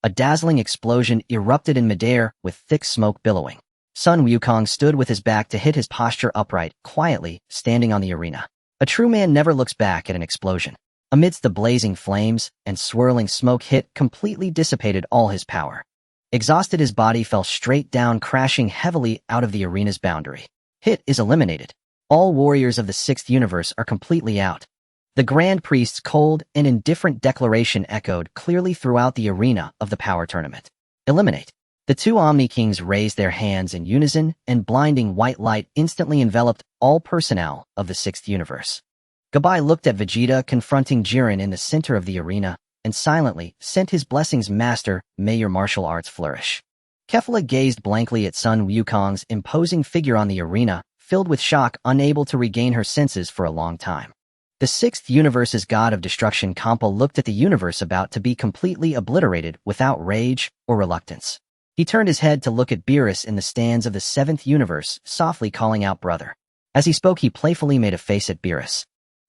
A dazzling explosion erupted in midair with thick smoke billowing. Sun Wukong stood with his back to hit his posture upright, quietly, standing on the arena. A true man never looks back at an explosion. Amidst the blazing flames and swirling smoke, Hit completely dissipated all his power. Exhausted, his body fell straight down, crashing heavily out of the arena's boundary. Hit is eliminated. All warriors of the Sixth Universe are completely out. The Grand Priest's cold and indifferent declaration echoed clearly throughout the arena of the power tournament. Eliminate. The two Omni Kings raised their hands in unison, and blinding white light instantly enveloped all personnel of the Sixth Universe. Gobai looked at Vegeta confronting Jiren in the center of the arena, and silently sent his blessings. Master, may your martial arts flourish. Kefla gazed blankly at Sun Wukong's imposing figure on the arena, filled with shock, unable to regain her senses for a long time. The Sixth Universe's god of destruction, Kampa, looked at the universe about to be completely obliterated without rage or reluctance. He turned his head to look at Beerus in the stands of the Seventh Universe, softly calling out brother. As he spoke, he playfully made a face at Beerus.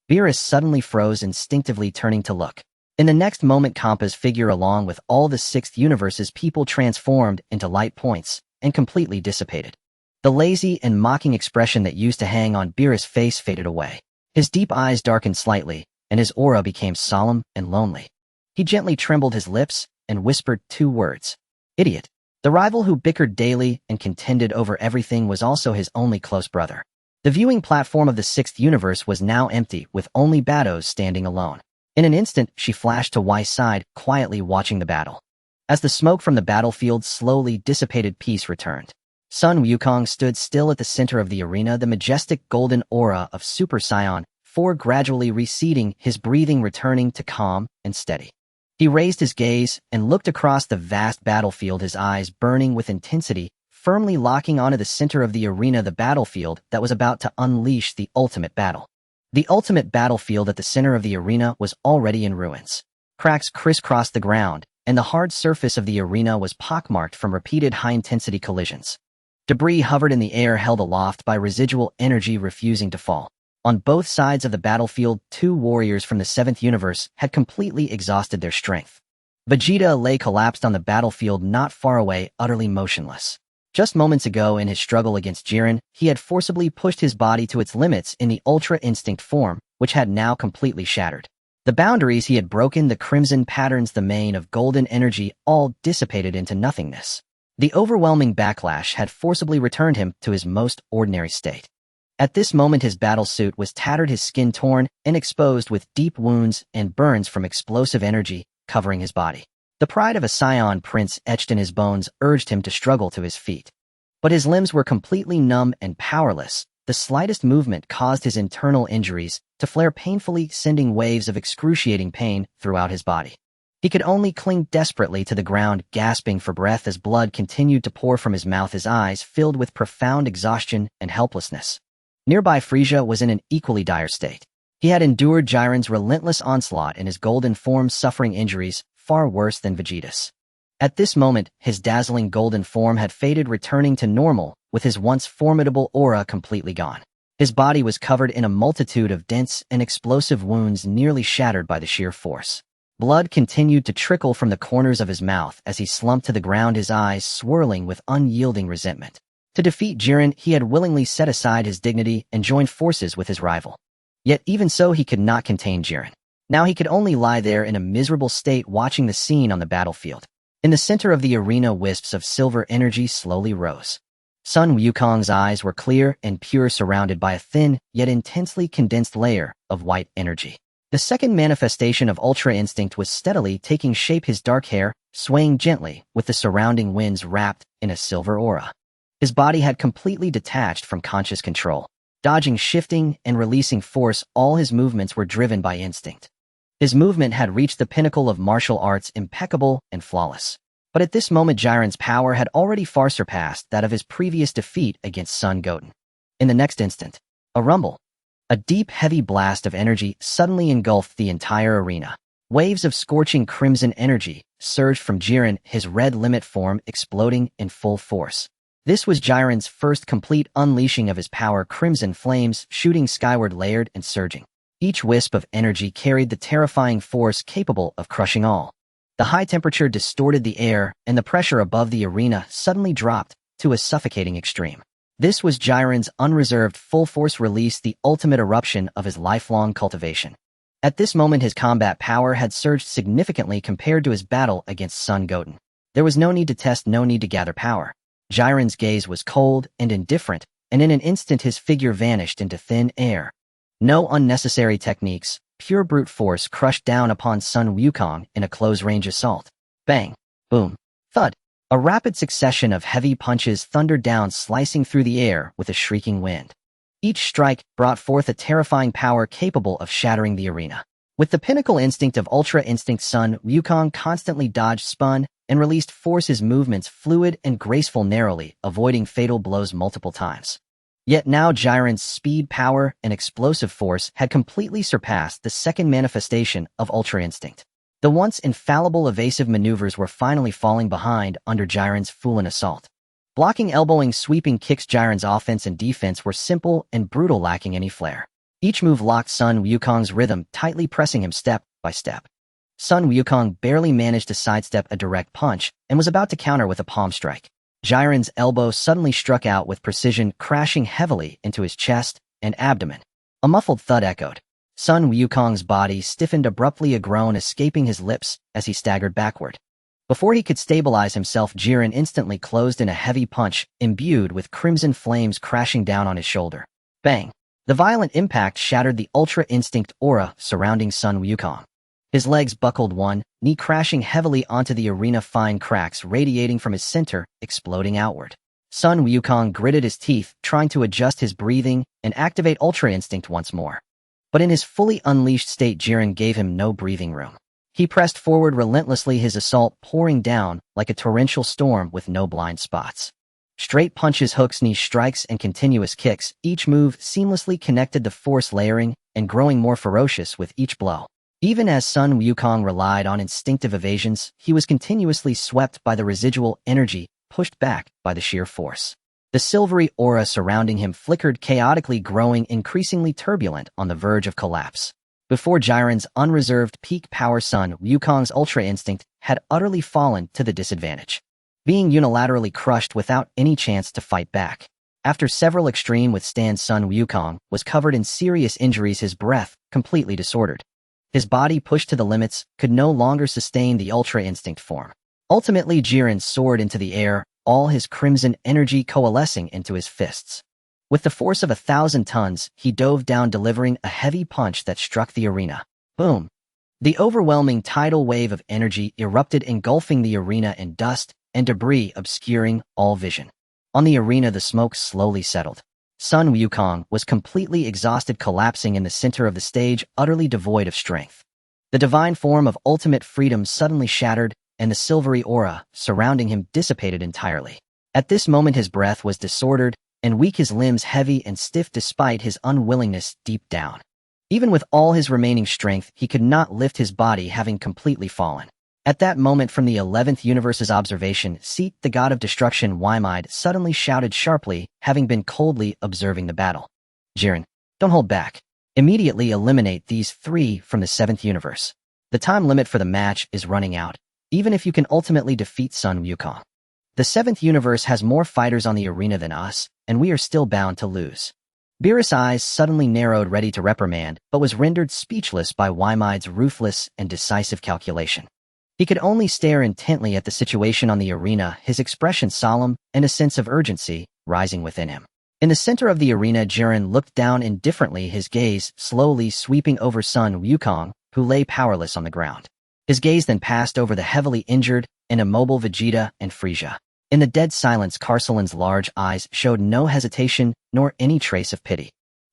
Beerus suddenly froze, instinctively turning to look. In the next moment, Kampa's figure, along with all the Sixth Universe's people, transformed into light points and completely dissipated. The lazy and mocking expression that used to hang on Beerus' face faded away. His deep eyes darkened slightly, and his aura became solemn and lonely. He gently trembled his lips and whispered two words. Idiot. The rival who bickered daily and contended over everything was also his only close brother. The viewing platform of the Sixth Universe was now empty, with only Bados standing alone. In an instant, she flashed to Y's side, quietly watching the battle. As the smoke from the battlefield slowly dissipated, peace returned. Sun Wukong stood still at the center of the arena, the majestic golden aura of Super Saiyan 4 gradually receding, his breathing returning to calm and steady. He raised his gaze and looked across the vast battlefield, his eyes burning with intensity, firmly locking onto the center of the arena, the battlefield that was about to unleash the ultimate battle. The ultimate battlefield at the center of the arena was already in ruins. Cracks crisscrossed the ground, and the hard surface of the arena was pockmarked from repeated high-intensity collisions. Debris hovered in the air, held aloft by residual energy refusing to fall. On both sides of the battlefield, two warriors from the Seventh Universe had completely exhausted their strength. Vegeta lay collapsed on the battlefield not far away, utterly motionless. Just moments ago, in his struggle against Jiren, he had forcibly pushed his body to its limits in the Ultra Instinct form, which had now completely shattered. The boundaries he had broken, the crimson patterns, the mane of golden energy, all dissipated into nothingness. The overwhelming backlash had forcibly returned him to his most ordinary state. At this moment, his battle suit was tattered, his skin torn and exposed, with deep wounds and burns from explosive energy covering his body. The pride of a Saiyan prince etched in his bones urged him to struggle to his feet. But his limbs were completely numb and powerless. The slightest movement caused his internal injuries to flare painfully, sending waves of excruciating pain throughout his body. He could only cling desperately to the ground, gasping for breath as blood continued to pour from his mouth, his eyes filled with profound exhaustion and helplessness. Nearby, Frieza was in an equally dire state. He had endured Jiren's relentless onslaught in his golden form, suffering injuries far worse than Vegeta's. At this moment, his dazzling golden form had faded, returning to normal, with his once formidable aura completely gone. His body was covered in a multitude of dense and explosive wounds, nearly shattered by the sheer force. Blood continued to trickle from the corners of his mouth as he slumped to the ground, his eyes swirling with unyielding resentment. To defeat Jiren, he had willingly set aside his dignity and joined forces with his rival. Yet even so, he could not contain Jiren. Now he could only lie there in a miserable state, watching the scene on the battlefield. In the center of the arena, wisps of silver energy slowly rose. Sun Wukong's eyes were clear and pure, surrounded by a thin, yet intensely condensed layer of white energy. The second manifestation of Ultra Instinct was steadily taking shape, his dark hair swaying gently with the surrounding winds, wrapped in a silver aura. His body had completely detached from conscious control. Dodging, shifting, and releasing force, all his movements were driven by instinct. His movement had reached the pinnacle of martial arts, impeccable and flawless. But at this moment, Jiren's power had already far surpassed that of his previous defeat against Son Goten. In the next instant, a rumble. A deep, heavy blast of energy suddenly engulfed the entire arena. Waves of scorching crimson energy surged from Jiren, his red limit form exploding in full force. This was Jiren's first complete unleashing of his power, crimson flames shooting skyward, layered and surging. Each wisp of energy carried the terrifying force capable of crushing all. The high temperature distorted the air, and the pressure above the arena suddenly dropped to a suffocating extreme. This was Jiren's unreserved full-force release, the ultimate eruption of his lifelong cultivation. At this moment, his combat power had surged significantly compared to his battle against Son Goten. There was no need to test, no need to gather power. Jiren's gaze was cold and indifferent, and in an instant his figure vanished into thin air. No unnecessary techniques, pure brute force crushed down upon Sun Wukong in a close-range assault. Bang! Boom! Thud! A rapid succession of heavy punches thundered down, slicing through the air with a shrieking wind. Each strike brought forth a terrifying power capable of shattering the arena. With the pinnacle instinct of Ultra Instinct, Sun Wukong constantly dodged, spun, and released force, his movements fluid and graceful, narrowly avoiding fatal blows multiple times. Yet now Jiren's speed, power, and explosive force had completely surpassed the second manifestation of Ultra Instinct. The once infallible evasive maneuvers were finally falling behind under Jiren's full-on assault. Blocking, elbowing, sweeping kicks, Jiren's offense and defense were simple and brutal, lacking any flair. Each move locked Sun Wukong's rhythm, tightly pressing him step by step. Sun Wukong barely managed to sidestep a direct punch and was about to counter with a palm strike. Jiren's elbow suddenly struck out with precision, crashing heavily into his chest and abdomen. A muffled thud echoed. Sun Wukong's body stiffened abruptly, a groan escaping his lips as he staggered backward. Before he could stabilize himself, Jiren instantly closed in a heavy punch, imbued with crimson flames, crashing down on his shoulder. Bang! The violent impact shattered the Ultra Instinct aura surrounding Sun Wukong. His legs buckled, one knee crashing heavily onto the arena, fine cracks radiating from his center, exploding outward. Sun Wukong gritted his teeth, trying to adjust his breathing and activate Ultra Instinct once more. But in his fully unleashed state, Jiren gave him no breathing room. He pressed forward relentlessly, his assault pouring down like a torrential storm with no blind spots. Straight punches, hooks, knee strikes, and continuous kicks, each move seamlessly connected, the force layering and growing more ferocious with each blow. Even as Sun Wukong relied on instinctive evasions, he was continuously swept by the residual energy, pushed back by the sheer force. The silvery aura surrounding him flickered chaotically, growing increasingly turbulent, on the verge of collapse. Before Jiren's unreserved peak power, Sun Wukong's Ultra Instinct had utterly fallen to the disadvantage, being unilaterally crushed without any chance to fight back. After several extreme withstands, Sun Wukong was covered in serious injuries, his breath completely disordered. His body, pushed to the limits, could no longer sustain the Ultra Instinct form. Ultimately, Jiren soared into the air, all his crimson energy coalescing into his fists. With the force of 1,000 tons, he dove down, delivering a heavy punch that struck the arena. Boom! The overwhelming tidal wave of energy erupted, engulfing the arena in dust and debris, obscuring all vision. On the arena, the smoke slowly settled. Sun Wukong was completely exhausted, collapsing in the center of the stage, utterly devoid of strength. The divine form of ultimate freedom suddenly shattered, and the silvery aura surrounding him dissipated entirely. At this moment, his breath was disordered and weak, his limbs heavy and stiff despite his unwillingness deep down. Even with all his remaining strength, he could not lift his body, having completely fallen. At that moment, from the 11th universe's observation seat, the god of destruction, Wymide, suddenly shouted sharply, having been coldly observing the battle. Jiren, don't hold back. Immediately eliminate these three from the 7th universe. The time limit for the match is running out, even if you can ultimately defeat Sun Wukong. The 7th universe has more fighters on the arena than us, and we are still bound to lose. Beerus' eyes suddenly narrowed, ready to reprimand, but was rendered speechless by Wymide's ruthless and decisive calculation. He could only stare intently at the situation on the arena, his expression solemn and a sense of urgency rising within him. In the center of the arena, Jiren looked down indifferently, his gaze slowly sweeping over Sun Wukong, who lay powerless on the ground. His gaze then passed over the heavily injured and immobile Vegeta and Frieza. In the dead silence, Carcelin's large eyes showed no hesitation nor any trace of pity.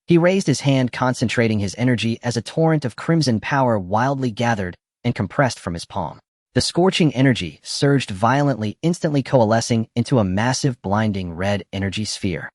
He raised his hand, concentrating his energy as a torrent of crimson power wildly gathered and compressed from his palm. The scorching energy surged violently, instantly coalescing into a massive, blinding red energy sphere.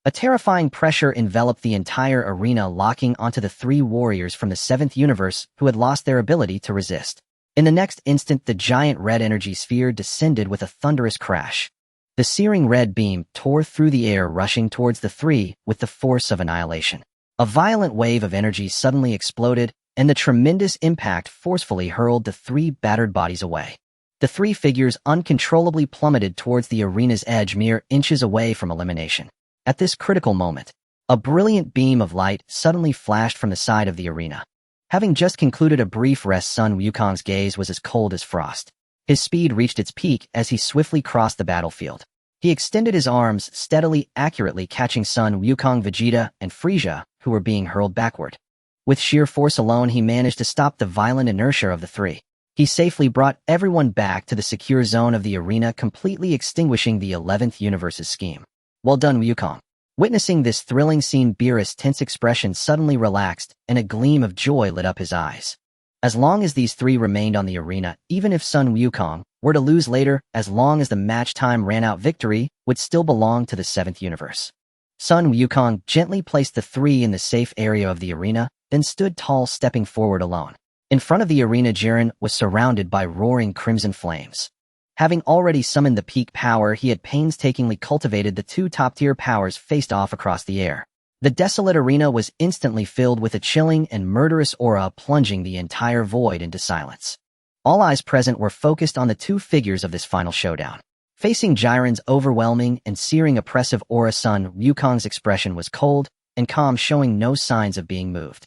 A terrifying pressure enveloped the entire arena, locking onto the three warriors from the 7th universe who had lost their ability to resist. In the next instant, the giant red energy sphere descended with a thunderous crash. The searing red beam tore through the air, rushing towards the three with the force of annihilation. A violent wave of energy suddenly exploded, and the tremendous impact forcefully hurled the three battered bodies away. The three figures uncontrollably plummeted towards the arena's edge mere inches away from elimination. At this critical moment, a brilliant beam of light suddenly flashed from the side of the arena. Having just concluded a brief rest, Sun Wukong's gaze was as cold as frost. His speed reached its peak as he swiftly crossed the battlefield. He extended his arms, steadily, accurately catching Sun Wukong, Vegeta, and Frieza, who were being hurled backward. With sheer force alone, he managed to stop the violent inertia of the three. He safely brought everyone back to the secure zone of the arena, completely extinguishing the 11th universe's scheme. Well done, Wukong. Witnessing this thrilling scene, Beerus' tense expression suddenly relaxed, and a gleam of joy lit up his eyes. As long as these three remained on the arena, even if Sun Wukong were to lose later, as long as the match time ran out, victory would still belong to the 7th universe. Sun Wukong gently placed the three in the safe area of the arena, then stood tall, stepping forward alone. In front of the arena, Jiren was surrounded by roaring crimson flames. Having already summoned the peak power, he had painstakingly cultivated the two top-tier powers faced off across the air. The desolate arena was instantly filled with a chilling and murderous aura, plunging the entire void into silence. All eyes present were focused on the two figures of this final showdown. Facing Jiren's overwhelming and searing oppressive aura, Sun Wukong's expression was cold and calm, showing no signs of being moved.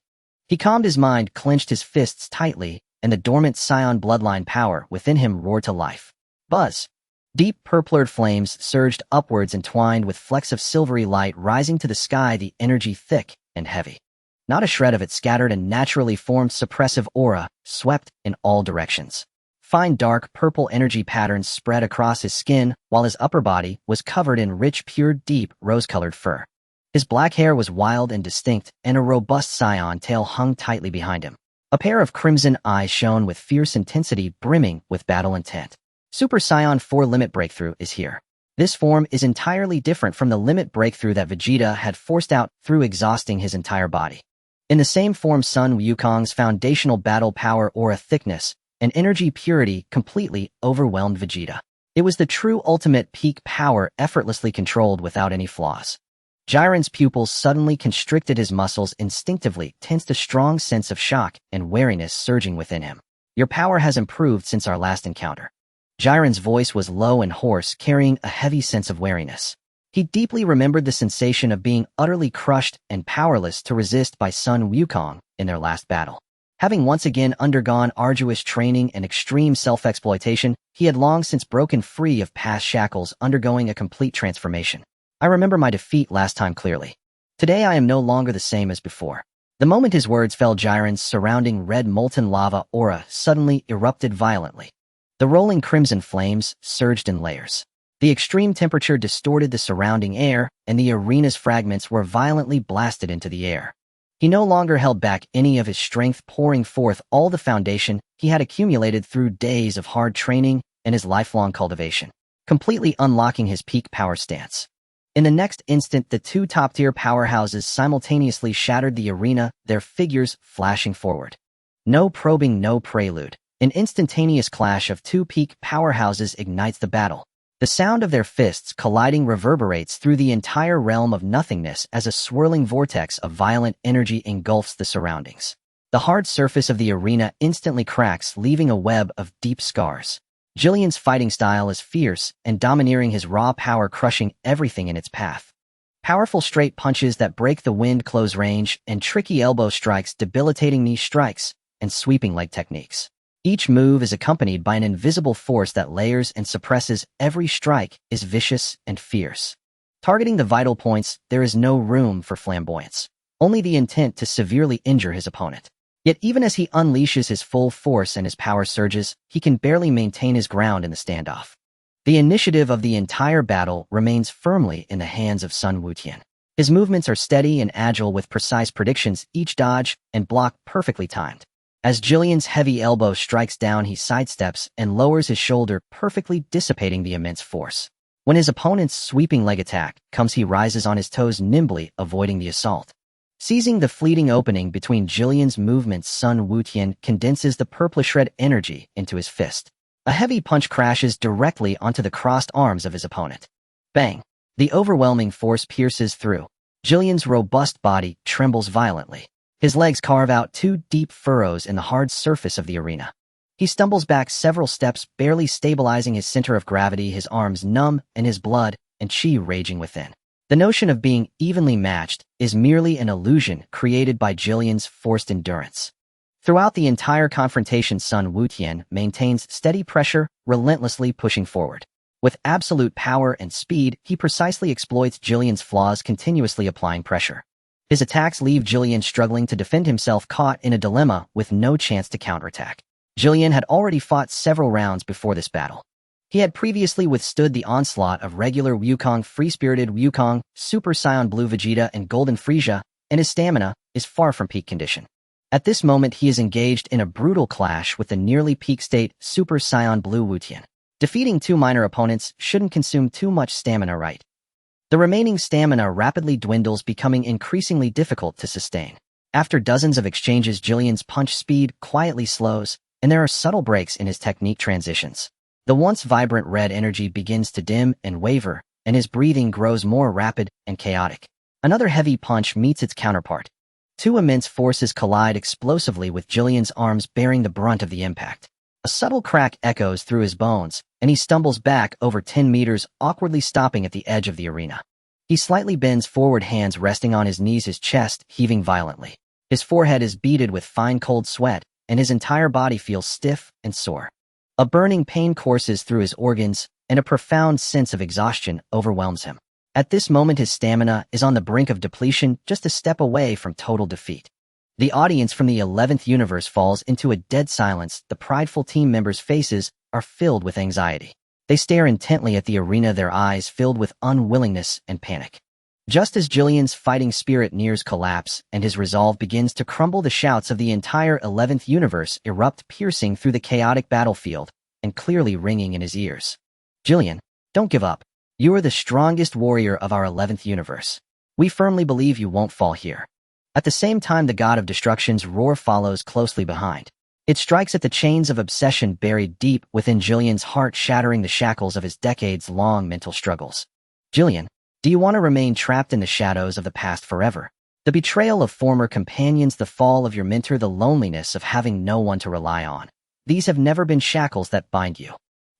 He calmed his mind, clenched his fists tightly, and the dormant Saiyan bloodline power within him roared to life. Buzz! Deep purplured flames surged upwards, entwined with flecks of silvery light rising to the sky, the energy thick and heavy. Not a shred of it scattered, a naturally formed suppressive aura swept in all directions. Fine dark purple energy patterns spread across his skin, while his upper body was covered in rich, pure, deep, rose-colored fur. His black hair was wild and distinct, and a robust Saiyan tail hung tightly behind him. A pair of crimson eyes shone with fierce intensity, brimming with battle intent. Super Saiyan 4 Limit Breakthrough is here. This form is entirely different from the limit breakthrough that Vegeta had forced out through exhausting his entire body. In the same form, Sun Wukong's foundational battle power, aura thickness, and energy purity completely overwhelmed Vegeta. It was the true ultimate peak power, effortlessly controlled without any flaws. Jiren's pupils suddenly constricted, his muscles instinctively tensed, a strong sense of shock and wariness surging within him. Your power has improved since our last encounter. Jiren's voice was low and hoarse, carrying a heavy sense of wariness. He deeply remembered the sensation of being utterly crushed and powerless to resist by Sun Wukong in their last battle. Having once again undergone arduous training and extreme self-exploitation, he had long since broken free of past shackles, undergoing a complete transformation. I remember my defeat last time clearly. Today I am no longer the same as before. The moment his words fell, Jiren's surrounding red molten lava aura suddenly erupted violently. The rolling crimson flames surged in layers. The extreme temperature distorted the surrounding air, and the arena's fragments were violently blasted into the air. He no longer held back any of his strength, pouring forth all the foundation he had accumulated through days of hard training and his lifelong cultivation, completely unlocking his peak power stance. In the next instant, the two top-tier powerhouses simultaneously shattered the arena, their figures flashing forward. No probing, no prelude. An instantaneous clash of two peak powerhouses ignites the battle. The sound of their fists colliding reverberates through the entire realm of nothingness as a swirling vortex of violent energy engulfs the surroundings. The hard surface of the arena instantly cracks, leaving a web of deep scars. Jillian's fighting style is fierce and domineering, his raw power crushing everything in its path. Powerful straight punches that break the wind, close range, and tricky elbow strikes, debilitating knee strikes, and sweeping leg techniques. Each move is accompanied by an invisible force that layers and suppresses every strike, is vicious and fierce. Targeting the vital points, there is no room for flamboyance, only the intent to severely injure his opponent. Yet even as he unleashes his full force and his power surges, he can barely maintain his ground in the standoff. The initiative of the entire battle remains firmly in the hands of Sun Wukong. His movements are steady and agile with precise predictions, each dodge and block perfectly timed. As Jillian's heavy elbow strikes down, he sidesteps and lowers his shoulder, perfectly dissipating the immense force. When his opponent's sweeping leg attack comes, he rises on his toes, nimbly avoiding the assault. Seizing the fleeting opening between Jillian's movements, Sun Wukong condenses the purplish red energy into his fist. A heavy punch crashes directly onto the crossed arms of his opponent. Bang! The overwhelming force pierces through. Jillian's robust body trembles violently. His legs carve out two deep furrows in the hard surface of the arena. He stumbles back several steps, barely stabilizing his center of gravity, his arms numb and his blood and chi raging within. The notion of being evenly matched is merely an illusion created by Jillian's forced endurance. Throughout the entire confrontation, Sun Wutian maintains steady pressure, relentlessly pushing forward. With absolute power and speed, he precisely exploits Jillian's flaws, continuously applying pressure. His attacks leave Jillian struggling to defend himself, caught in a dilemma with no chance to counterattack. Jillian had already fought several rounds before this battle. He had previously withstood the onslaught of regular Wukong, free-spirited Wukong, Super Saiyan Blue Vegeta, and Golden Frieza, and his stamina is far from peak condition. At this moment, he is engaged in a brutal clash with the nearly peak state Super Saiyan Blue Wutian. Defeating two minor opponents shouldn't consume too much stamina, right? The remaining stamina rapidly dwindles, becoming increasingly difficult to sustain. After dozens of exchanges, Jillian's punch speed quietly slows, and there are subtle breaks in his technique transitions. The once vibrant red energy begins to dim and waver, and his breathing grows more rapid and chaotic. Another heavy punch meets its counterpart. Two immense forces collide explosively, with Jillian's arms bearing the brunt of the impact. A subtle crack echoes through his bones, and he stumbles back over 10 meters, awkwardly stopping at the edge of the arena. He slightly bends forward, hands resting on his knees, his chest heaving violently. His forehead is beaded with fine cold sweat, and his entire body feels stiff and sore. A burning pain courses through his organs, and a profound sense of exhaustion overwhelms him. At this moment, his stamina is on the brink of depletion, just a step away from total defeat. The audience from the 11th universe falls into a dead silence. The prideful team members' faces are filled with anxiety. They stare intently at the arena, their eyes filled with unwillingness and panic. Just as Jillian's fighting spirit nears collapse and his resolve begins to crumble, the shouts of the entire 11th universe erupt, piercing through the chaotic battlefield and clearly ringing in his ears. Jillian, don't give up. You are the strongest warrior of our 11th universe. We firmly believe you won't fall here. At the same time, the God of Destruction's roar follows closely behind. It strikes at the chains of obsession buried deep within Jillian's heart, shattering the shackles of his decades-long mental struggles. Jillian, do you want to remain trapped in the shadows of the past forever? The betrayal of former companions, the fall of your mentor, the loneliness of having no one to rely on. These have never been shackles that bind you.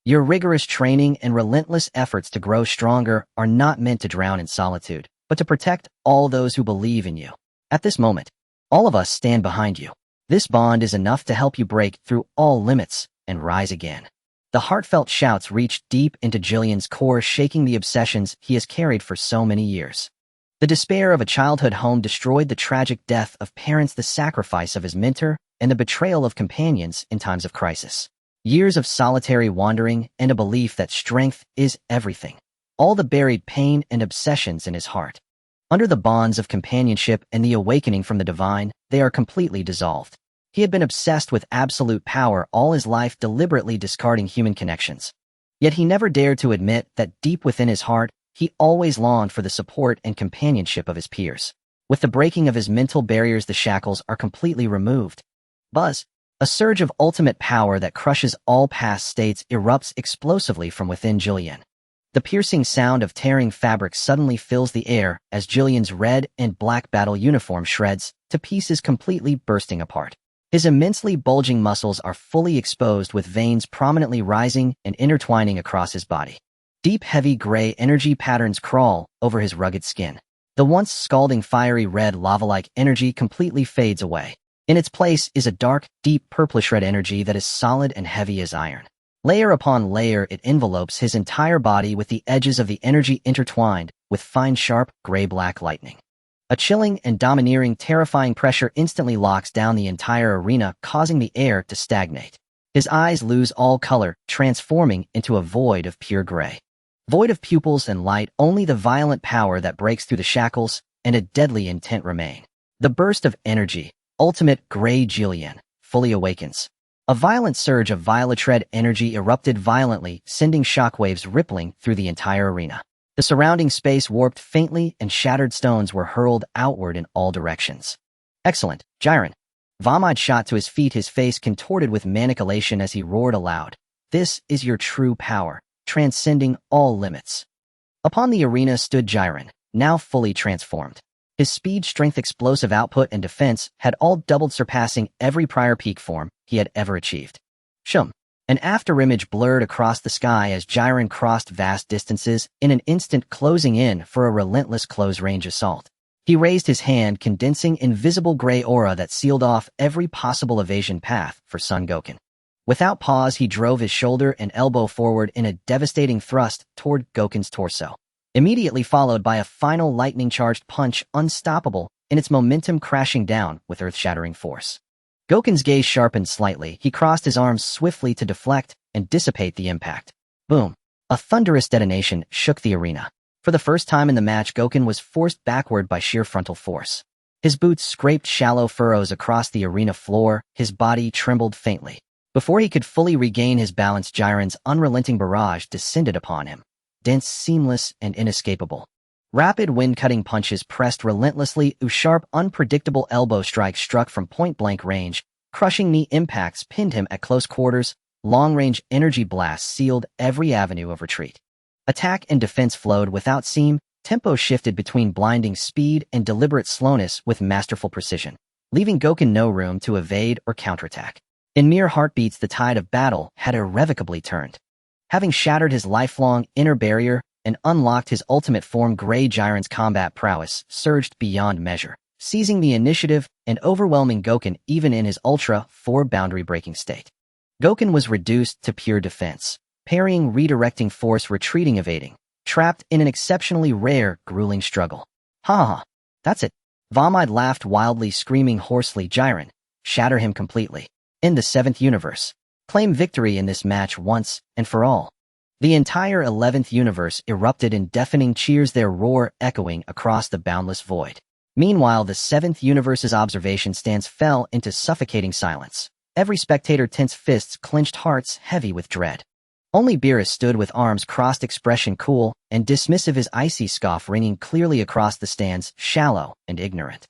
Your rigorous training and relentless efforts to grow stronger are not meant to drown in solitude, but to protect all those who believe in you. At this moment, all of us stand behind you. This bond is enough to help you break through all limits and rise again. The heartfelt shouts reach deep into Jillian's core, shaking the obsessions he has carried for so many years. The despair of a childhood home destroyed, the tragic death of parents, the sacrifice of his mentor, and the betrayal of companions in times of crisis. Years of solitary wandering and a belief that strength is everything. All the buried pain and obsessions in his heart. Under the bonds of companionship and the awakening from the divine, they are completely dissolved. He had been obsessed with absolute power all his life, deliberately discarding human connections. Yet he never dared to admit that deep within his heart, he always longed for the support and companionship of his peers. With the breaking of his mental barriers, the shackles are completely removed. Buzz, a surge of ultimate power that crushes all past states, erupts explosively from within Jillian. The piercing sound of tearing fabric suddenly fills the air as Jillian's red and black battle uniform shreds to pieces, completely bursting apart. His immensely bulging muscles are fully exposed, with veins prominently rising and intertwining across his body. Deep, heavy gray energy patterns crawl over his rugged skin. The once scalding fiery red lava-like energy completely fades away. In its place is a dark, deep purplish-red energy that is solid and heavy as iron. Layer upon layer, it envelopes his entire body, with the edges of the energy intertwined with fine, sharp, gray-black lightning. A chilling and domineering, terrifying pressure instantly locks down the entire arena, causing the air to stagnate. His eyes lose all color, transforming into a void of pure gray. Void of pupils and light, only the violent power that breaks through the shackles and a deadly intent remain. The burst of energy, ultimate gray Jillian, fully awakens. A violent surge of violet red energy erupted violently, sending shockwaves rippling through the entire arena. The surrounding space warped faintly, and shattered stones were hurled outward in all directions. Excellent, Jiren. Vamad shot to his feet, his face contorted with manic elation as he roared aloud. This is your true power, transcending all limits. Upon the arena stood Jiren, now fully transformed. His speed, strength, explosive output, and defense had all doubled, surpassing every prior peak form he had ever achieved. Shum. An afterimage blurred across the sky as Jiren crossed vast distances, in an instant closing in for a relentless close-range assault. He raised his hand, condensing invisible gray aura that sealed off every possible evasion path for Son Goku. Without pause, he drove his shoulder and elbow forward in a devastating thrust toward Goku's torso, immediately followed by a final lightning-charged punch, unstoppable in its momentum, crashing down with earth-shattering force. Goku's gaze sharpened slightly. He crossed his arms swiftly to deflect and dissipate the impact. Boom! A thunderous detonation shook the arena. For the first time in the match, Goku was forced backward by sheer frontal force. His boots scraped shallow furrows across the arena floor, his body trembled faintly. Before he could fully regain his balance, Jiren's unrelenting barrage descended upon him, dense, seamless, and inescapable. Rapid wind-cutting punches pressed relentlessly, sharp, unpredictable elbow strikes struck from point-blank range, crushing knee impacts pinned him at close quarters, long-range energy blasts sealed every avenue of retreat. Attack and defense flowed without seam, tempo shifted between blinding speed and deliberate slowness with masterful precision, leaving Goku no room to evade or counterattack. In mere heartbeats, the tide of battle had irrevocably turned. Having shattered his lifelong inner barrier and unlocked his ultimate form, Jiren's combat prowess surged beyond measure, seizing the initiative and overwhelming Goku even in his ultra-4 boundary-breaking state. Goku was reduced to pure defense, parrying, redirecting force, retreating, evading, trapped in an exceptionally rare, grueling struggle. Ha ha, that's it. Vamide laughed wildly, screaming hoarsely, Jiren, shatter him completely. In the 7th universe, claim victory in this match once and for all. The entire 11th universe erupted in deafening cheers, their roar echoing across the boundless void. Meanwhile, the 7th universe's observation stands fell into suffocating silence. Every spectator tense, fists clenched, hearts heavy with dread. Only Beerus stood with arms crossed, expression cool and dismissive, his icy scoff ringing clearly across the stands, shallow and ignorant.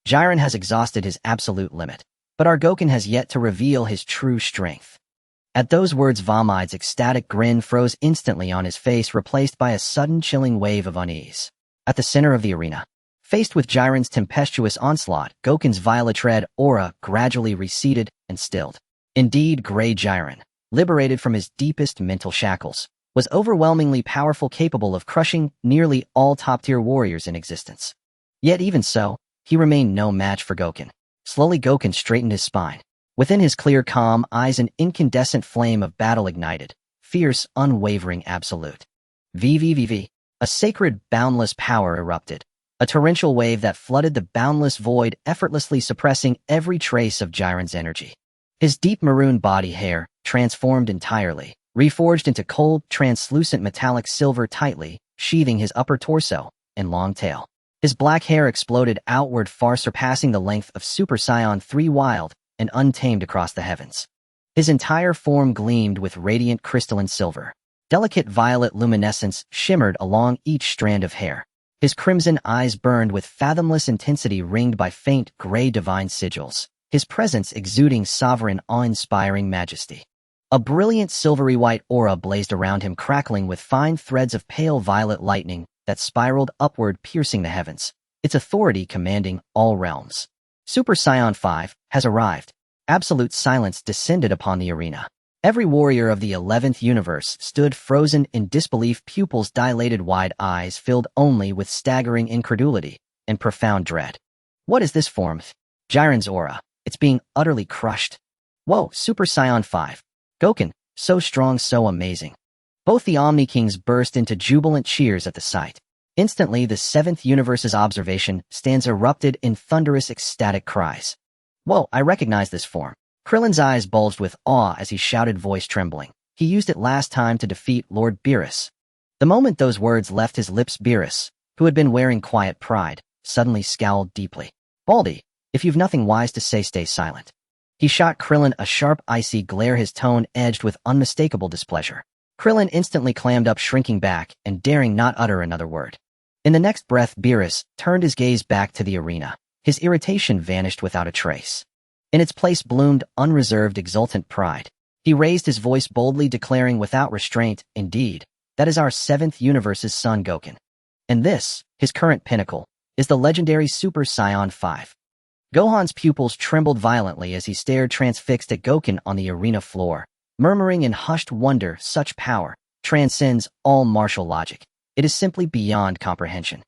Jiren has exhausted his absolute limit, but our Goku has yet to reveal his true strength. At those words, Vamide's ecstatic grin froze instantly on his face, replaced by a sudden chilling wave of unease. At the center of the arena, faced with Jiren's tempestuous onslaught, Goku's violet-red aura gradually receded and stilled. Indeed, Gray Jiren, liberated from his deepest mental shackles, was overwhelmingly powerful, capable of crushing nearly all top-tier warriors in existence. Yet even so, he remained no match for Goku. Slowly, Goku straightened his spine. Within his clear, calm eyes, an incandescent flame of battle ignited, fierce, unwavering, absolute. VVVV. A sacred, boundless power erupted, a torrential wave that flooded the boundless void, effortlessly suppressing every trace of Jiren's energy. His deep maroon body hair, transformed entirely, reforged into cold, translucent metallic silver, tightly sheathing his upper torso and long tail. His black hair exploded outward, far surpassing the length of Super Saiyan 3, wild and untamed across the heavens. His entire form gleamed with radiant crystalline silver. Delicate violet luminescence shimmered along each strand of hair. His crimson eyes burned with fathomless intensity, ringed by faint gray divine sigils, his presence exuding sovereign, awe-inspiring majesty. A brilliant silvery white aura blazed around him, crackling with fine threads of pale violet lightning that spiraled upward, piercing the heavens, its authority commanding all realms. Super Saiyan 5 has arrived. Absolute silence descended upon the arena. Every warrior of the 11th universe stood frozen in disbelief, pupils dilated wide, eyes filled only with staggering incredulity and profound dread. What is this form? Jiren's aura. It's being utterly crushed. Whoa, Super Saiyan 5. Goku, so strong, so amazing. Both the Omni Kings burst into jubilant cheers at the sight. Instantly, the 7th universe's observation stands erupted in thunderous, ecstatic cries. Whoa, I recognize this form. Krillin's eyes bulged with awe as he shouted, voice trembling. He used it last time to defeat Lord Beerus. The moment those words left his lips, Beerus, who had been wearing quiet pride, suddenly scowled deeply. Baldy, if you've nothing wise to say, stay silent. He shot Krillin a sharp, icy glare, his tone edged with unmistakable displeasure. Krillin instantly clammed up, shrinking back and daring not utter another word. In the next breath, Beerus turned his gaze back to the arena. His irritation vanished without a trace. In its place bloomed unreserved, exultant pride. He raised his voice boldly, declaring without restraint, indeed, that is our 7th universe's son Goku. And this, his current pinnacle, is the legendary Super Saiyan 5. Gohan's pupils trembled violently as he stared transfixed at Goten on the arena floor, murmuring in hushed wonder, such power transcends all martial logic. It is simply beyond comprehension.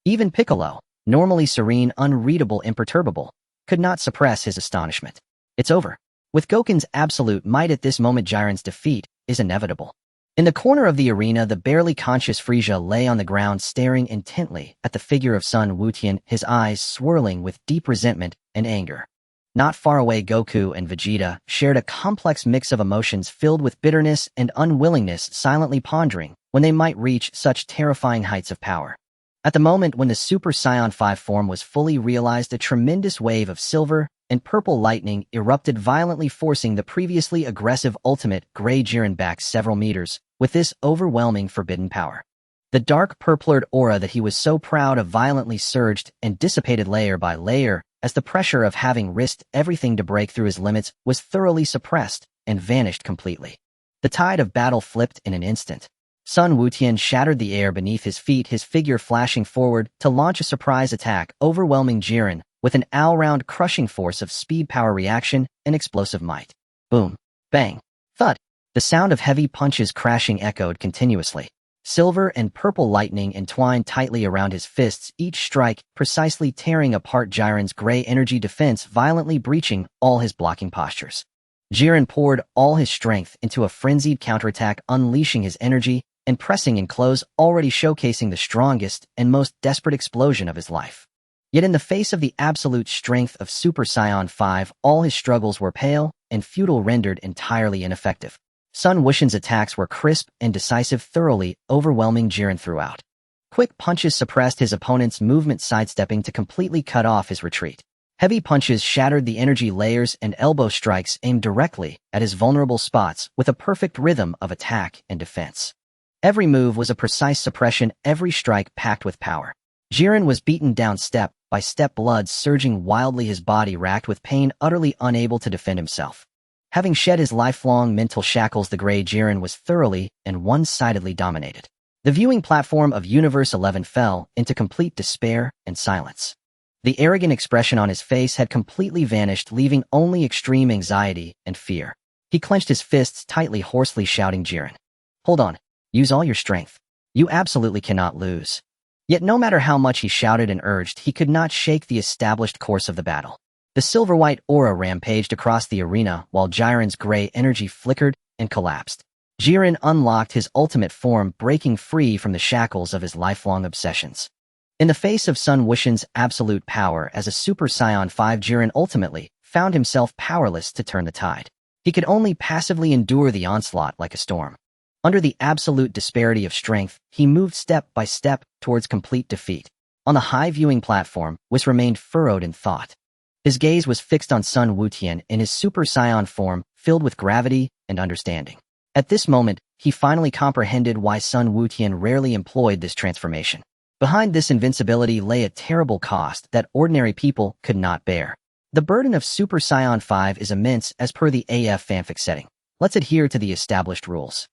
Even Piccolo, normally serene, unreadable, imperturbable, could not suppress his astonishment. It's over. With Goken's absolute might at this moment, Jiren's defeat is inevitable. In the corner of the arena, the barely conscious Frieza lay on the ground staring intently at the figure of Sun Wutian, his eyes swirling with deep resentment and anger. Not far away, Goku and Vegeta shared a complex mix of emotions filled with bitterness and unwillingness, silently pondering when they might reach such terrifying heights of power. At the moment when the Super Saiyan 5 form was fully realized, a tremendous wave of silver and purple lightning erupted violently, forcing the previously aggressive ultimate Grey Jiren back several meters with this overwhelming forbidden power. The dark purplured aura that he was so proud of violently surged and dissipated layer by layer as the pressure of having risked everything to break through his limits was thoroughly suppressed and vanished completely. The tide of battle flipped in an instant. Sun Wutian shattered the air beneath his feet, his figure flashing forward to launch a surprise attack, overwhelming Jiren with an all-round crushing force of speed, power, reaction, and explosive might. Boom, bang, thud. The sound of heavy punches crashing echoed continuously. Silver and purple lightning entwined tightly around his fists, each strike precisely tearing apart Jiren's gray energy defense, violently breaching all his blocking postures. Jiren poured all his strength into a frenzied counterattack, unleashing his energy and pressing in close, already showcasing the strongest and most desperate explosion of his life. Yet in the face of the absolute strength of Super Saiyan 5, all his struggles were pale and futile, rendered entirely ineffective. Sun Wuxian's attacks were crisp and decisive, thoroughly overwhelming Jiren throughout. Quick punches suppressed his opponent's movement, sidestepping to completely cut off his retreat. Heavy punches shattered the energy layers, and elbow strikes aimed directly at his vulnerable spots with a perfect rhythm of attack and defense. Every move was a precise suppression, every strike packed with power. Jiren was beaten down step by step, blood surging wildly, his body racked with pain, utterly unable to defend himself. Having shed his lifelong mental shackles, the Grey Jiren was thoroughly and one-sidedly dominated. The viewing platform of Universe 11 fell into complete despair and silence. The arrogant expression on his face had completely vanished, leaving only extreme anxiety and fear. He clenched his fists tightly, hoarsely shouting, "Jiren, hold on. Use all your strength. You absolutely cannot lose." Yet no matter how much he shouted and urged, he could not shake the established course of the battle. The silver-white aura rampaged across the arena while Jiren's gray energy flickered and collapsed. Jiren unlocked his ultimate form, breaking free from the shackles of his lifelong obsessions. In the face of Sun Wuxian's absolute power as a Super Saiyan 5, Jiren ultimately found himself powerless to turn the tide. He could only passively endure the onslaught like a storm. Under the absolute disparity of strength, he moved step by step towards complete defeat. On the high viewing platform, Whis remained furrowed in thought. His gaze was fixed on Sun Wutian in his Super Saiyan form, filled with gravity and understanding. At this moment, he finally comprehended why Sun Wutian rarely employed this transformation. Behind this invincibility lay a terrible cost that ordinary people could not bear. The burden of Super Saiyan 5 is immense as per the AF fanfic setting. Let's adhere to the established rules.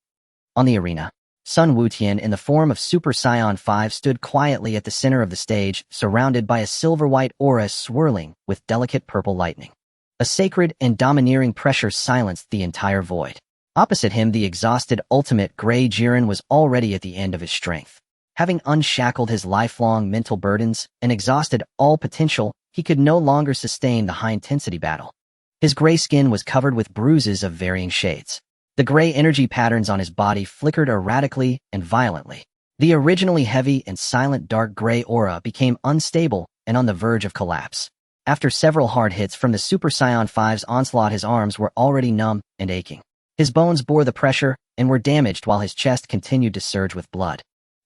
On the arena, Sun Wutian in the form of Super Saiyan 5 stood quietly at the center of the stage, surrounded by a silver-white aura swirling with delicate purple lightning. A sacred and domineering pressure silenced the entire void. Opposite him, the exhausted ultimate Grey Jiren was already at the end of his strength. Having unshackled his lifelong mental burdens and exhausted all potential, he could no longer sustain the high-intensity battle. His gray skin was covered with bruises of varying shades. The gray energy patterns on his body flickered erratically and violently. The originally heavy and silent dark gray aura became unstable and on the verge of collapse. After several hard hits from the Super Saiyan 5's onslaught, his arms were already numb and aching. His bones bore the pressure and were damaged while his chest continued to surge with blood.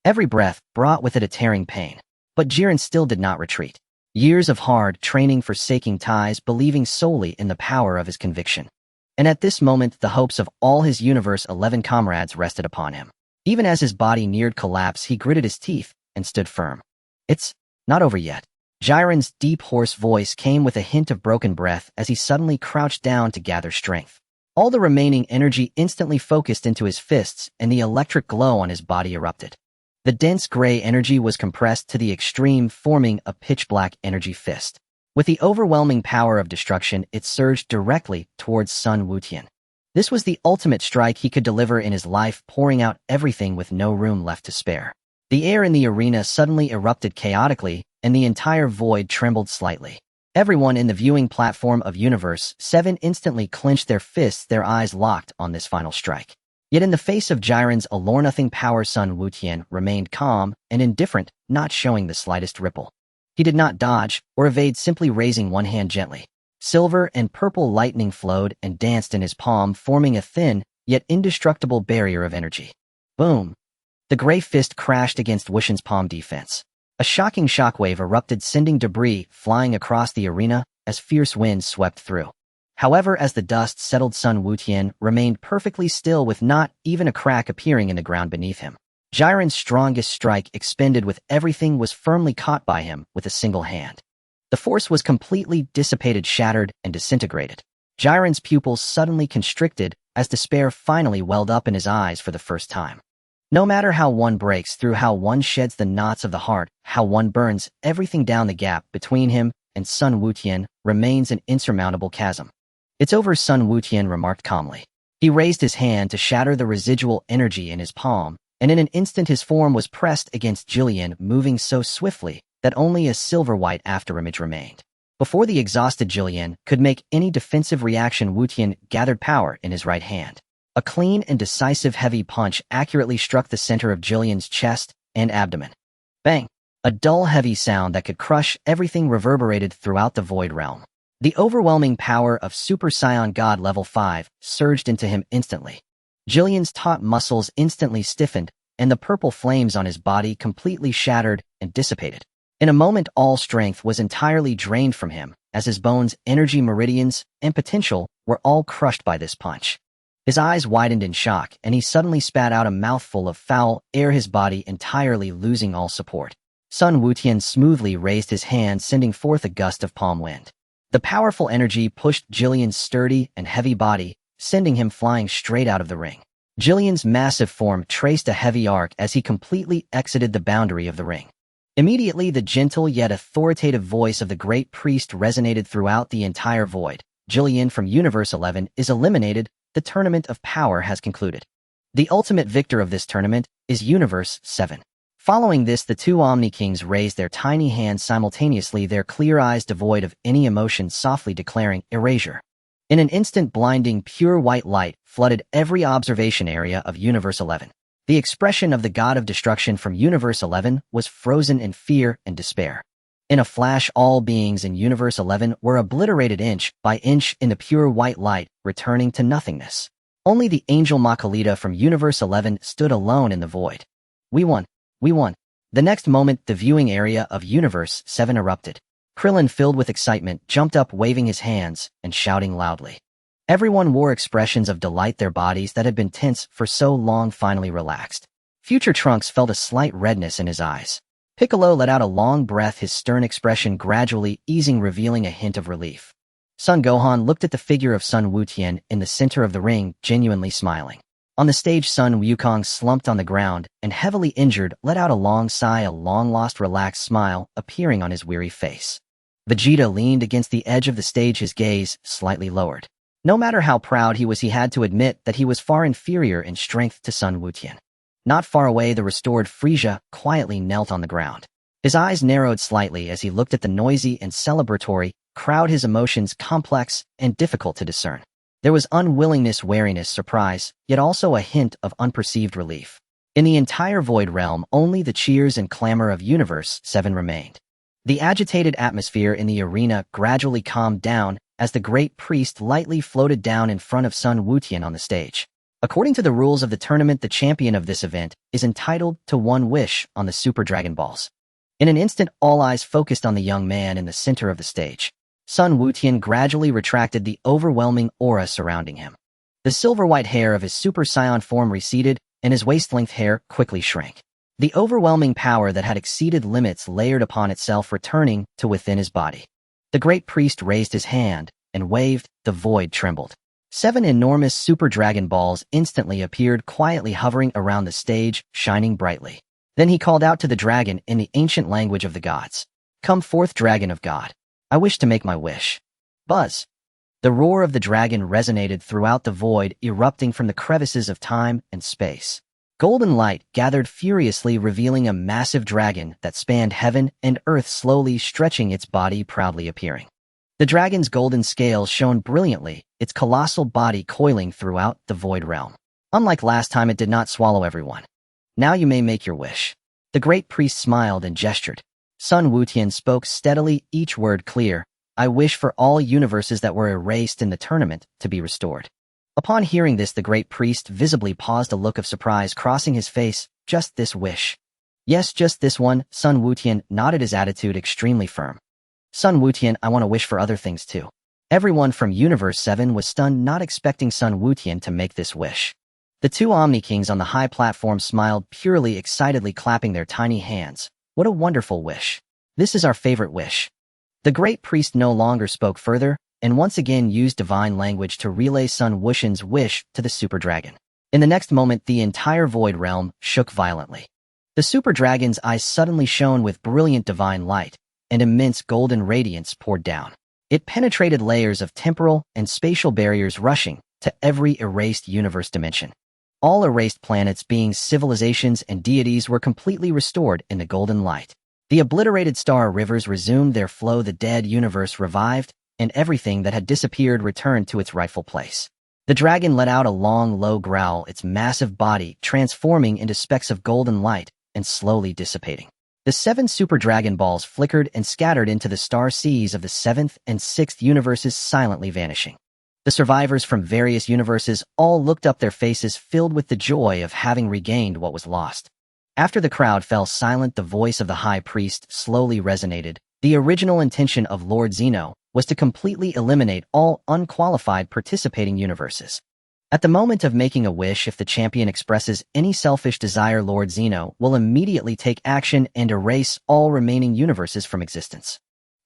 Every breath brought with it a tearing pain. But Jiren still did not retreat. Years of hard training forsaking ties, believing solely in the power of his conviction. And at this moment, the hopes of all his Universe 11 comrades rested upon him. Even as his body neared collapse, he gritted his teeth and stood firm. "It's not over yet." Jiren's deep, hoarse voice came with a hint of broken breath as he suddenly crouched down to gather strength. All the remaining energy instantly focused into his fists, and the electric glow on his body erupted. The dense gray energy was compressed to the extreme, forming a pitch-black energy fist. With the overwhelming power of destruction, it surged directly towards Sun Wutian. This was the ultimate strike he could deliver in his life, pouring out everything with no room left to spare. The air in the arena suddenly erupted chaotically, and the entire void trembled slightly. Everyone in the viewing platform of Universe 7 instantly clenched their fists, their eyes locked on this final strike. Yet in the face of Jiren's allure-nothing power, Sun Wutian remained calm and indifferent, not showing the slightest ripple. He did not dodge or evade, simply raising one hand gently. Silver and purple lightning flowed and danced in his palm, forming a thin, yet indestructible barrier of energy. Boom! The gray fist crashed against Wushan's palm defense. A shocking shockwave erupted, sending debris flying across the arena as fierce winds swept through. However, as the dust settled, Sun Wutian remained perfectly still, with not even a crack appearing in the ground beneath him. Jiren's strongest strike, expended with everything, was firmly caught by him with a single hand. The force was completely dissipated, shattered, and disintegrated. Jiren's pupils suddenly constricted as despair finally welled up in his eyes for the first time. No matter how one breaks through, how one sheds the knots of the heart, how one burns everything down, the gap between him and Sun Wutian remains an insurmountable chasm. "It's over," Sun Wutian remarked calmly. He raised his hand to shatter the residual energy in his palm, and in an instant his form was pressed against Jillian, moving so swiftly that only a silver-white afterimage remained. Before the exhausted Jillian could make any defensive reaction, Wutian gathered power in his right hand. A clean and decisive heavy punch accurately struck the center of Jillian's chest and abdomen. Bang! A dull, heavy sound that could crush everything reverberated throughout the void realm. The overwhelming power of Super Saiyan God Level 5 surged into him instantly. Jillian's taut muscles instantly stiffened, and the purple flames on his body completely shattered and dissipated. In a moment, all strength was entirely drained from him, as his bones, energy meridians, and potential were all crushed by this punch. His eyes widened in shock, and he suddenly spat out a mouthful of foul air, his body entirely losing all support. Sun Wutian smoothly raised his hand, sending forth a gust of palm wind. The powerful energy pushed Jillian's sturdy and heavy body, sending him flying straight out of the ring. Jillian's massive form traced a heavy arc as he completely exited the boundary of the ring. Immediately, the gentle yet authoritative voice of the great priest resonated throughout the entire void. "Jillian from Universe 11 is eliminated. The tournament of power has concluded. The ultimate victor of this tournament is Universe 7. Following this, the two Omni-Kings raised their tiny hands simultaneously, their clear eyes devoid of any emotion, softly declaring, "Erasure." In an instant, blinding, pure white light flooded every observation area of Universe 11. The expression of the god of destruction from Universe 11 was frozen in fear and despair. In a flash, all beings in Universe 11 were obliterated inch by inch in the pure white light, returning to nothingness. Only the angel Makalita from Universe 11 stood alone in the void. "We won! We won!" The next moment, the viewing area of Universe 7 erupted. Krillin, filled with excitement, jumped up, waving his hands and shouting loudly. Everyone wore expressions of delight, their bodies that had been tense for so long finally relaxed. Future Trunks felt a slight redness in his eyes. Piccolo let out a long breath, his stern expression gradually easing, revealing a hint of relief. Son Gohan looked at the figure of Sun Wutian in the center of the ring, genuinely smiling. On the stage, Sun Wukong slumped on the ground and, heavily injured, let out a long sigh, a long-lost relaxed smile appearing on his weary face. Vegeta leaned against the edge of the stage, his gaze slightly lowered. No matter how proud he was, he had to admit that he was far inferior in strength to Sun Wutian. Not far away, the restored Frieza quietly knelt on the ground. His eyes narrowed slightly as he looked at the noisy and celebratory crowd, his emotions complex and difficult to discern. There was unwillingness, wariness, surprise, yet also a hint of unperceived relief. In the entire void realm, only the cheers and clamor of Universe 7 remained. The agitated atmosphere in the arena gradually calmed down as the great priest lightly floated down in front of Sun Wutian on the stage. According to the rules of the tournament, the champion of this event is entitled to one wish on the Super Dragon Balls. In an instant, all eyes focused on the young man in the center of the stage. Sun Wutian gradually retracted the overwhelming aura surrounding him. The silver-white hair of his Super Saiyan form receded, and his waist-length hair quickly shrank. The overwhelming power that had exceeded limits layered upon itself, returning to within his body. The great priest raised his hand and waved. The void trembled. 7 enormous Super Dragon Balls instantly appeared, quietly hovering around the stage, shining brightly. Then he called out to the dragon in the ancient language of the gods. "Come forth, dragon of God. I wish to make my wish." Buzz. The roar of the dragon resonated throughout the void, erupting from the crevices of time and space. Golden light gathered furiously, revealing a massive dragon that spanned heaven and earth, slowly stretching its body, proudly appearing. The dragon's golden scales shone brilliantly, its colossal body coiling throughout the void realm. Unlike last time, it did not swallow everyone. "Now you may make your wish." The great priest smiled and gestured. Sun Wutian spoke steadily, each word clear. "I wish for all universes that were erased in the tournament to be restored." Upon hearing this, the great priest visibly paused, a look of surprise crossing his face. "Just this wish?" "Yes, just this one," Sun Wutian nodded, his attitude extremely firm. "Sun Wutian, I want to wish for other things too." Everyone from Universe 7 was stunned, not expecting Sun Wutian to make this wish. The two Omni-Kings on the high platform smiled purely, excitedly clapping their tiny hands. "What a wonderful wish. This is our favorite wish." The great priest no longer spoke further, and once again used divine language to relay Sun Wuxian's wish to the Super Dragon. In the next moment, the entire void realm shook violently. The Super Dragon's eyes suddenly shone with brilliant divine light, and immense golden radiance poured down. It penetrated layers of temporal and spatial barriers, rushing to every erased universe dimension. All erased planets, beings, civilizations, and deities were completely restored in the golden light. The obliterated star rivers resumed their flow, the dead universe revived, and everything that had disappeared returned to its rightful place. The dragon let out a long, low growl, its massive body transforming into specks of golden light and slowly dissipating. The 7 Super Dragon Balls flickered and scattered into the star seas of the 7th and 6th universes, silently vanishing. The survivors from various universes all looked up, their faces filled with the joy of having regained what was lost. After the crowd fell silent, the voice of the High Priest slowly resonated. The original intention of Lord Zeno was to completely eliminate all unqualified participating universes. At the moment of making a wish, if the champion expresses any selfish desire, Lord Zeno will immediately take action and erase all remaining universes from existence.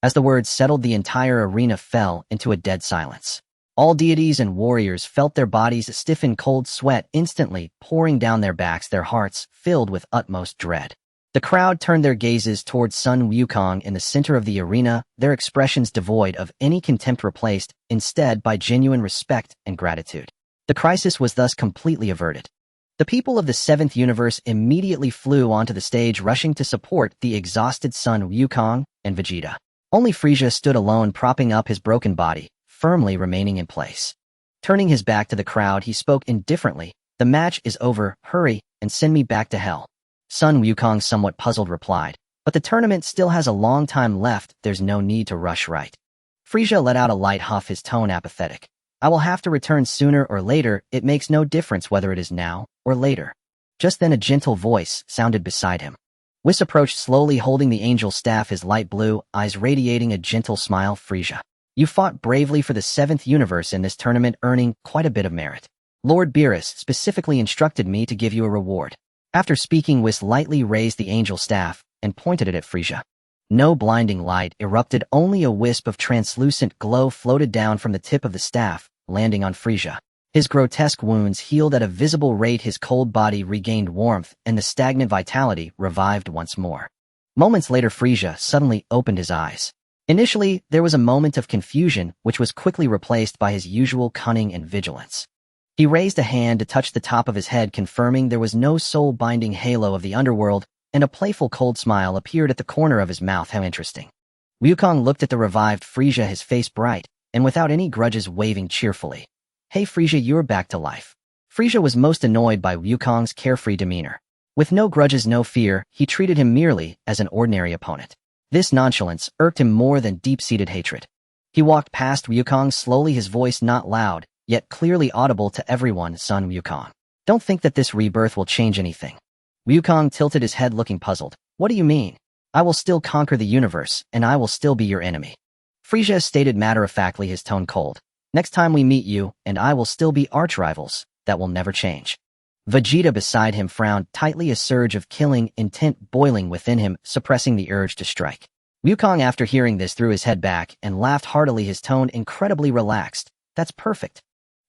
As the words settled, the entire arena fell into a dead silence. All deities and warriors felt their bodies stiffen, cold sweat instantly pouring down their backs, their hearts filled with utmost dread. The crowd turned their gazes towards Sun Wukong in the center of the arena, their expressions devoid of any contempt, replaced instead by genuine respect and gratitude. The crisis was thus completely averted. The people of the 7th universe immediately flew onto the stage, rushing to support the exhausted Sun Wukong and Vegeta. Only Frieza stood alone, propping up his broken body, firmly remaining in place. Turning his back to the crowd, he spoke indifferently. "The match is over. Hurry and send me back to hell." Sun Wukong, somewhat puzzled, replied, "But the tournament still has a long time left. There's no need to rush, right?" Frieza let out a light huff, his tone apathetic. "I will have to return sooner or later. It makes no difference whether it is now or later." Just then a gentle voice sounded beside him. Whis approached slowly, holding the angel staff, his light blue eyes radiating a gentle smile. "Frieza, you fought bravely for the 7th universe in this tournament, earning quite a bit of merit. Lord Beerus specifically instructed me to give you a reward." After speaking, Whis lightly raised the angel staff and pointed it at Frieza. No blinding light erupted, only a wisp of translucent glow floated down from the tip of the staff, landing on Frieza. His grotesque wounds healed at a visible rate, his cold body regained warmth, and the stagnant vitality revived once more. Moments later, Frieza suddenly opened his eyes. Initially, there was a moment of confusion, which was quickly replaced by his usual cunning and vigilance. He raised a hand to touch the top of his head, confirming there was no soul-binding halo of the underworld, and a playful cold smile appeared at the corner of his mouth. How interesting. Wukong looked at the revived Frieza, his face bright, and without any grudges, waving cheerfully. "Hey Frieza, you're back to life." Frieza was most annoyed by Wukong's carefree demeanor. With no grudges, no fear, he treated him merely as an ordinary opponent. This nonchalance irked him more than deep-seated hatred. He walked past Wukong slowly, his voice not loud, yet clearly audible to everyone. "Son Wukong, don't think that this rebirth will change anything." Wukong tilted his head, looking puzzled. "What do you mean?" "I will still conquer the universe, and I will still be your enemy." Frieza stated matter-of-factly, his tone cold. "Next time we meet, you and I will still be arch-rivals. That will never change." Vegeta beside him frowned tightly, a surge of killing intent boiling within him, suppressing the urge to strike. Wukong, after hearing this, threw his head back and laughed heartily, his tone incredibly relaxed. "That's perfect.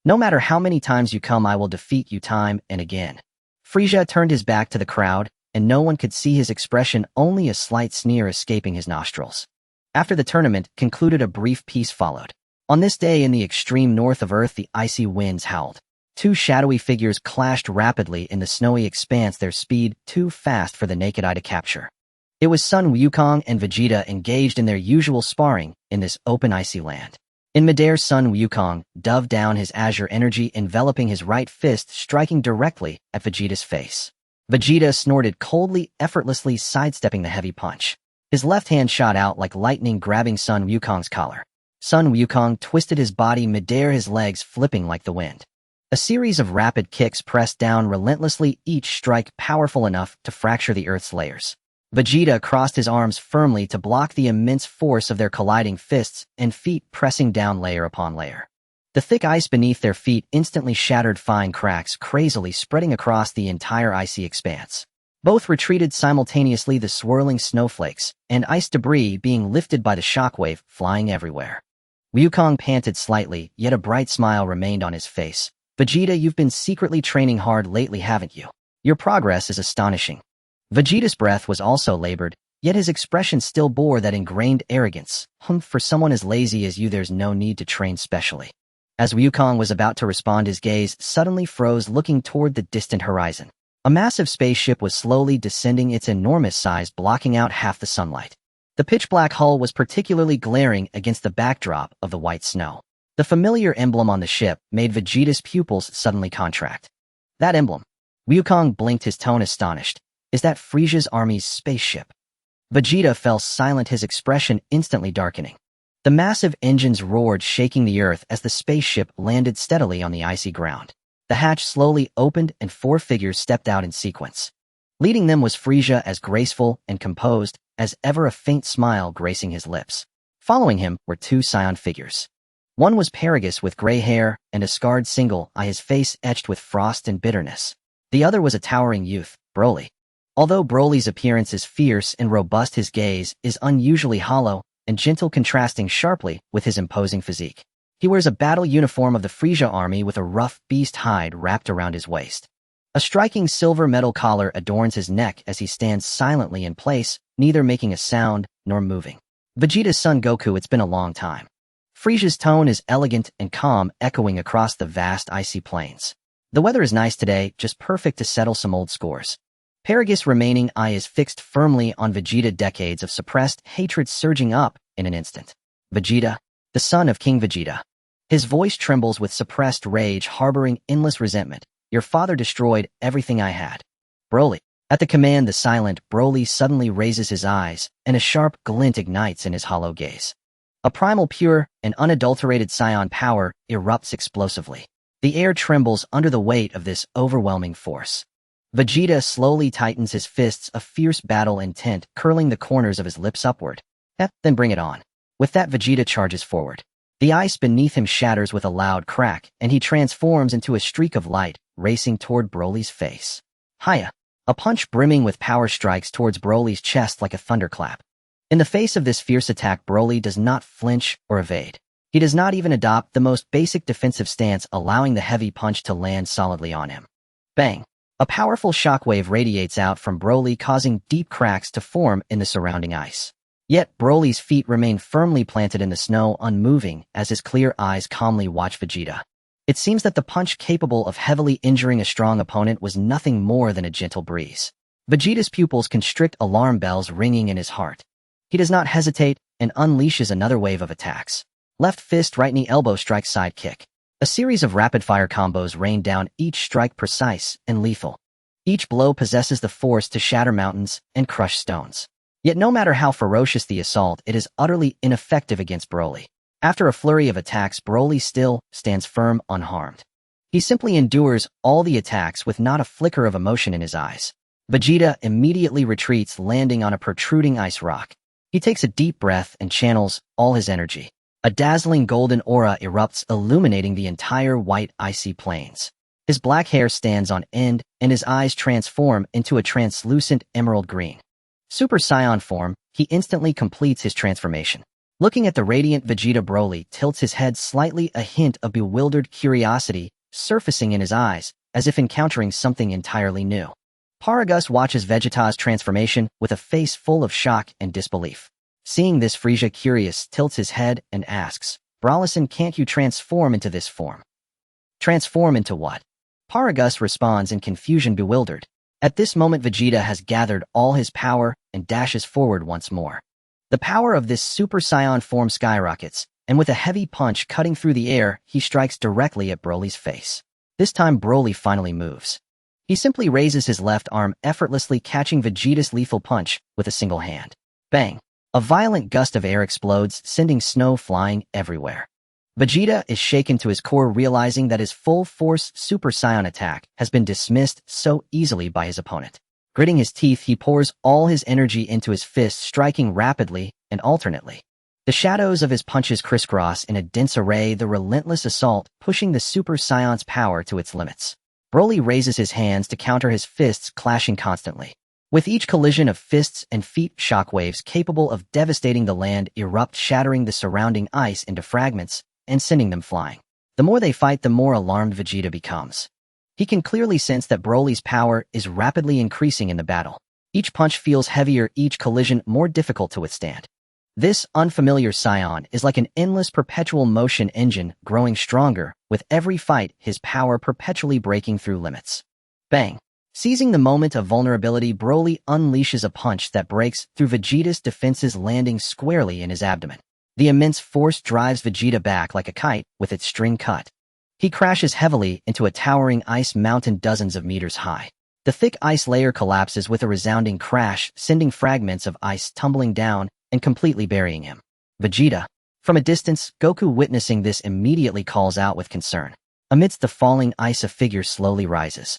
No matter how many times you come, I will defeat you time and again." Frieza turned his back to the crowd, and no one could see his expression, only a slight sneer escaping his nostrils. After the tournament concluded, a brief peace followed. On this day in the extreme north of Earth, the icy winds howled. Two shadowy figures clashed rapidly in the snowy expanse, their speed too fast for the naked eye to capture. It was Son Wukong and Vegeta engaged in their usual sparring in this open icy land. In midair, Son Wukong dove down, his azure energy enveloping his right fist, striking directly at Vegeta's face. Vegeta snorted coldly, effortlessly sidestepping the heavy punch. His left hand shot out like lightning, grabbing Son Wukong's collar. Son Wukong twisted his body midair, his legs flipping like the wind. A series of rapid kicks pressed down relentlessly, each strike powerful enough to fracture the Earth's layers. Vegeta crossed his arms firmly to block the immense force of their colliding fists and feet, pressing down layer upon layer. The thick ice beneath their feet instantly shattered, fine cracks crazily spreading across the entire icy expanse. Both retreated simultaneously, the swirling snowflakes and ice debris being lifted by the shockwave, flying everywhere. Wukong panted slightly, yet a bright smile remained on his face. Vegeta, you've been secretly training hard lately, haven't you? Your progress is astonishing. Vegeta's breath was also labored, yet his expression still bore that ingrained arrogance. For someone as lazy as you, there's no need to train specially. As Wukong was about to respond, his gaze suddenly froze, looking toward the distant horizon. A massive spaceship was slowly descending, its enormous size blocking out half the sunlight. The pitch-black hull was particularly glaring against the backdrop of the white snow. The familiar emblem on the ship made Vegeta's pupils suddenly contract. That emblem? Wukong blinked, his tone astonished. Is that Frisia's army's spaceship? Vegeta fell silent, his expression instantly darkening. The massive engines roared, shaking the earth as the spaceship landed steadily on the icy ground. The hatch slowly opened and 4 figures stepped out in sequence. Leading them was Frisia, as graceful and composed as ever, a faint smile gracing his lips. Following him were 2 Saiyan figures. One was Paragus with gray hair and a scarred single eye, his face etched with frost and bitterness. The other was a towering youth, Broly. Although Broly's appearance is fierce and robust, his gaze is unusually hollow and gentle, contrasting sharply with his imposing physique. He wears a battle uniform of the Frisia army with a rough beast hide wrapped around his waist. A striking silver metal collar adorns his neck as he stands silently in place, neither making a sound nor moving. Vegeta's son Goku, it's been a long time. Frisia's tone is elegant and calm, echoing across the vast icy plains. The weather is nice today, just perfect to settle some old scores. Paragus' remaining eye is fixed firmly on Vegeta, decades of suppressed hatred surging up in an instant. Vegeta, the son of King Vegeta. His voice trembles with suppressed rage, harboring endless resentment. Your father destroyed everything I had. Broly. At the command, the silent Broly suddenly raises his eyes, and a sharp glint ignites in his hollow gaze. A primal, pure, and unadulterated Saiyan power erupts explosively. The air trembles under the weight of this overwhelming force. Vegeta slowly tightens his fists, a fierce battle intent curling the corners of his lips upward. Then bring it on. With that, Vegeta charges forward. The ice beneath him shatters with a loud crack, and he transforms into a streak of light, racing toward Broly's face. Hiya! A punch brimming with power strikes towards Broly's chest like a thunderclap. In the face of this fierce attack, Broly does not flinch or evade. He does not even adopt the most basic defensive stance, allowing the heavy punch to land solidly on him. Bang! A powerful shockwave radiates out from Broly, causing deep cracks to form in the surrounding ice. Yet Broly's feet remain firmly planted in the snow, unmoving, as his clear eyes calmly watch Vegeta. It seems that the punch capable of heavily injuring a strong opponent was nothing more than a gentle breeze. Vegeta's pupils constrict, alarm bells ringing in his heart. He does not hesitate and unleashes another wave of attacks. Left fist, right knee, elbow strike, side kick. A series of rapid-fire combos rain down, each strike precise and lethal. Each blow possesses the force to shatter mountains and crush stones. Yet no matter how ferocious the assault, it is utterly ineffective against Broly. After a flurry of attacks, Broly still stands firm, unharmed. He simply endures all the attacks with not a flicker of emotion in his eyes. Vegeta immediately retreats, landing on a protruding ice rock. He takes a deep breath and channels all his energy. A dazzling golden aura erupts, illuminating the entire white icy plains. His black hair stands on end, and his eyes transform into a translucent emerald green. Super Saiyan form, he instantly completes his transformation. Looking at the radiant Vegeta, Broly tilts his head slightly, a hint of bewildered curiosity surfacing in his eyes, as if encountering something entirely new. Paragus watches Vegeta's transformation with a face full of shock and disbelief. Seeing this, Frieza, curious, tilts his head and asks, "Brolison, can't you transform into this form?" "Transform into what?" Paragus responds in confusion, bewildered. At this moment, Vegeta has gathered all his power and dashes forward once more. The power of this Super Saiyan form skyrockets, and with a heavy punch cutting through the air, he strikes directly at Broly's face. This time, Broly finally moves. He simply raises his left arm, effortlessly catching Vegeta's lethal punch with a single hand. Bang! A violent gust of air explodes, sending snow flying everywhere. Vegeta is shaken to his core, realizing that his full-force Super Saiyan attack has been dismissed so easily by his opponent. Gritting his teeth, he pours all his energy into his fists, striking rapidly and alternately. The shadows of his punches crisscross in a dense array, the relentless assault pushing the Super Saiyan's power to its limits. Broly raises his hands to counter his fists, clashing constantly. With each collision of fists and feet, shockwaves capable of devastating the land erupt, shattering the surrounding ice into fragments and sending them flying. The more they fight, the more alarmed Vegeta becomes. He can clearly sense that Broly's power is rapidly increasing in the battle. Each punch feels heavier, each collision more difficult to withstand. This unfamiliar Saiyan is like an endless perpetual motion engine, growing stronger. With every fight, his power perpetually breaking through limits. Bang! Seizing the moment of vulnerability, Broly unleashes a punch that breaks through Vegeta's defenses, landing squarely in his abdomen. The immense force drives Vegeta back like a kite with its string cut. He crashes heavily into a towering ice mountain dozens of meters high. The thick ice layer collapses with a resounding crash, sending fragments of ice tumbling down and completely burying him. Vegeta. From a distance, Goku, witnessing this, immediately calls out with concern. Amidst the falling ice, a figure slowly rises.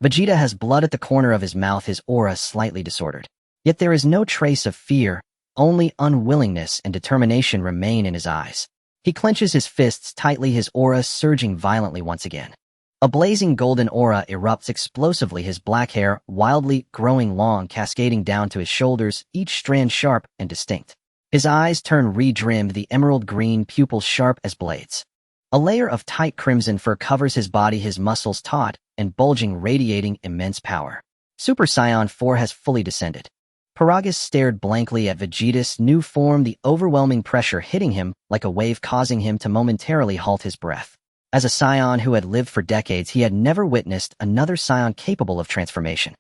Vegeta has blood at the corner of his mouth, his aura slightly disordered. Yet there is no trace of fear, only unwillingness and determination remain in his eyes. He clenches his fists tightly, his aura surging violently once again. A blazing golden aura erupts explosively, his black hair wildly growing long, cascading down to his shoulders, each strand sharp and distinct. His eyes turn red-rimmed, the emerald green pupils sharp as blades. A layer of tight crimson fur covers his body, his muscles taut and bulging, radiating immense power. Super Saiyan 4 has fully descended. Paragus stared blankly at Vegeta's new form, the overwhelming pressure hitting him like a wave, causing him to momentarily halt his breath. As a Saiyan who had lived for decades, he had never witnessed another Saiyan capable of transformation.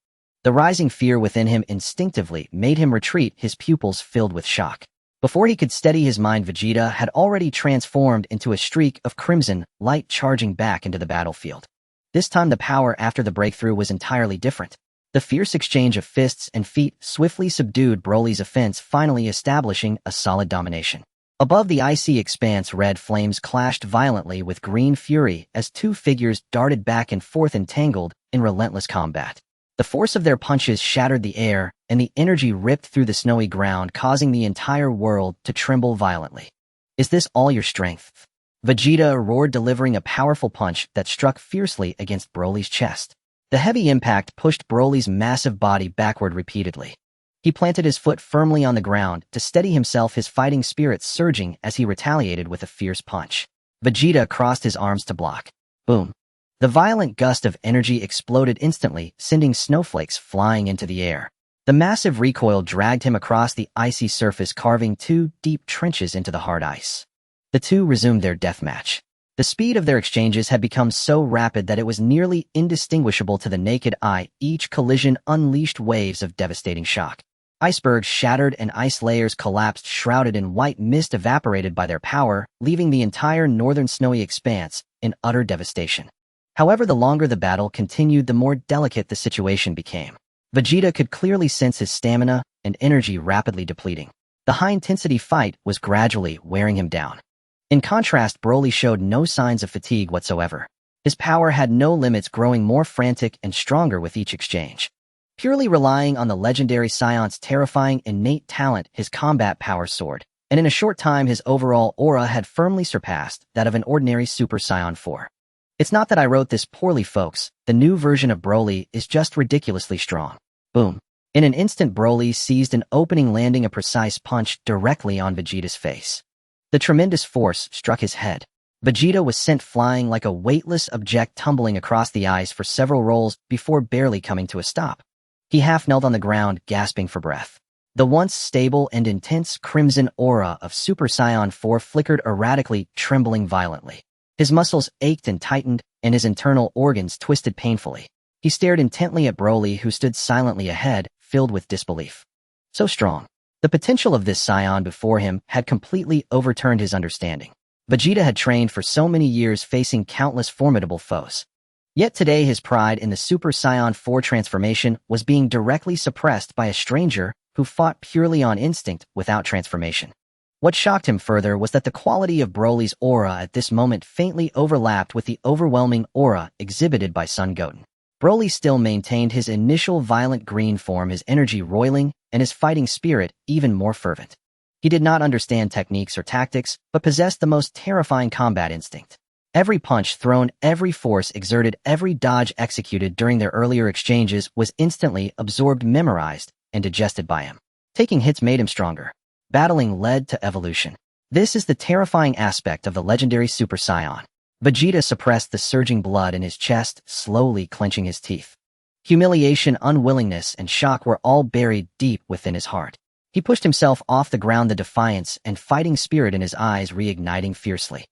The rising fear within him instinctively made him retreat, his pupils filled with shock. Before he could steady his mind, Vegeta had already transformed into a streak of crimson light, charging back into the battlefield. This time the power after the breakthrough was entirely different. The fierce exchange of fists and feet swiftly subdued Broly's offense, finally establishing a solid domination. Above the icy expanse, red flames clashed violently with green fury as two figures darted back and forth, entangled in relentless combat. The force of their punches shattered the air, and the energy ripped through the snowy ground, causing the entire world to tremble violently. "Is this all your strength?" Vegeta roared, delivering a powerful punch that struck fiercely against Broly's chest. The heavy impact pushed Broly's massive body backward repeatedly. He planted his foot firmly on the ground to steady himself, his fighting spirit surging as he retaliated with a fierce punch. Vegeta crossed his arms to block. Boom! The violent gust of energy exploded instantly, sending snowflakes flying into the air. The massive recoil dragged him across the icy surface, carving two deep trenches into the hard ice. The two resumed their deathmatch. The speed of their exchanges had become so rapid that it was nearly indistinguishable to the naked eye. Each collision unleashed waves of devastating shock. Icebergs shattered and ice layers collapsed, shrouded in white mist, evaporated by their power, leaving the entire northern snowy expanse in utter devastation. However, the longer the battle continued, the more delicate the situation became. Vegeta could clearly sense his stamina and energy rapidly depleting. The high-intensity fight was gradually wearing him down. In contrast, Broly showed no signs of fatigue whatsoever. His power had no limits, growing more frantic and stronger with each exchange. Purely relying on the legendary Saiyan's terrifying innate talent, his combat power soared, and in a short time his overall aura had firmly surpassed that of an ordinary Super Saiyan 4. It's not that I wrote this poorly, folks. The new version of Broly is just ridiculously strong. Boom. In an instant, Broly seized an opening, landing a precise punch directly on Vegeta's face. The tremendous force struck his head. Vegeta was sent flying like a weightless object, tumbling across the ice for several rolls before barely coming to a stop. He half knelt on the ground, gasping for breath. The once stable and intense crimson aura of Super Saiyan 4 flickered erratically, trembling violently. His muscles ached and tightened, and his internal organs twisted painfully. He stared intently at Broly, who stood silently ahead, filled with disbelief. So strong. The potential of this Saiyan before him had completely overturned his understanding. Vegeta had trained for so many years facing countless formidable foes. Yet today his pride in the Super Saiyan 4 transformation was being directly suppressed by a stranger who fought purely on instinct without transformation. What shocked him further was that the quality of Broly's aura at this moment faintly overlapped with the overwhelming aura exhibited by Son Goten. Broly still maintained his initial violent green form, his energy roiling, and his fighting spirit even more fervent. He did not understand techniques or tactics, but possessed the most terrifying combat instinct. Every punch thrown, every force exerted, every dodge executed during their earlier exchanges was instantly absorbed, memorized, and digested by him. Taking hits made him stronger. Battling led to evolution. This is the terrifying aspect of the legendary Super Saiyan. Vegeta suppressed the surging blood in his chest, slowly clenching his teeth. Humiliation, unwillingness, and shock were all buried deep within his heart. He pushed himself off the ground, the defiance and fighting spirit in his eyes reigniting fiercely.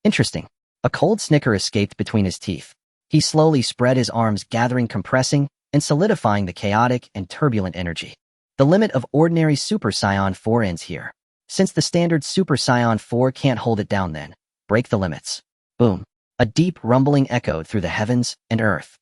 Interesting. A cold snicker escaped between his teeth. He slowly spread his arms, gathering, compressing, and solidifying the chaotic and turbulent energy. The limit of ordinary Super Saiyan 4 ends here. Since the standard Super Saiyan 4 can't hold it down, then break the limits. Boom. A deep rumbling echoed through the heavens and earth.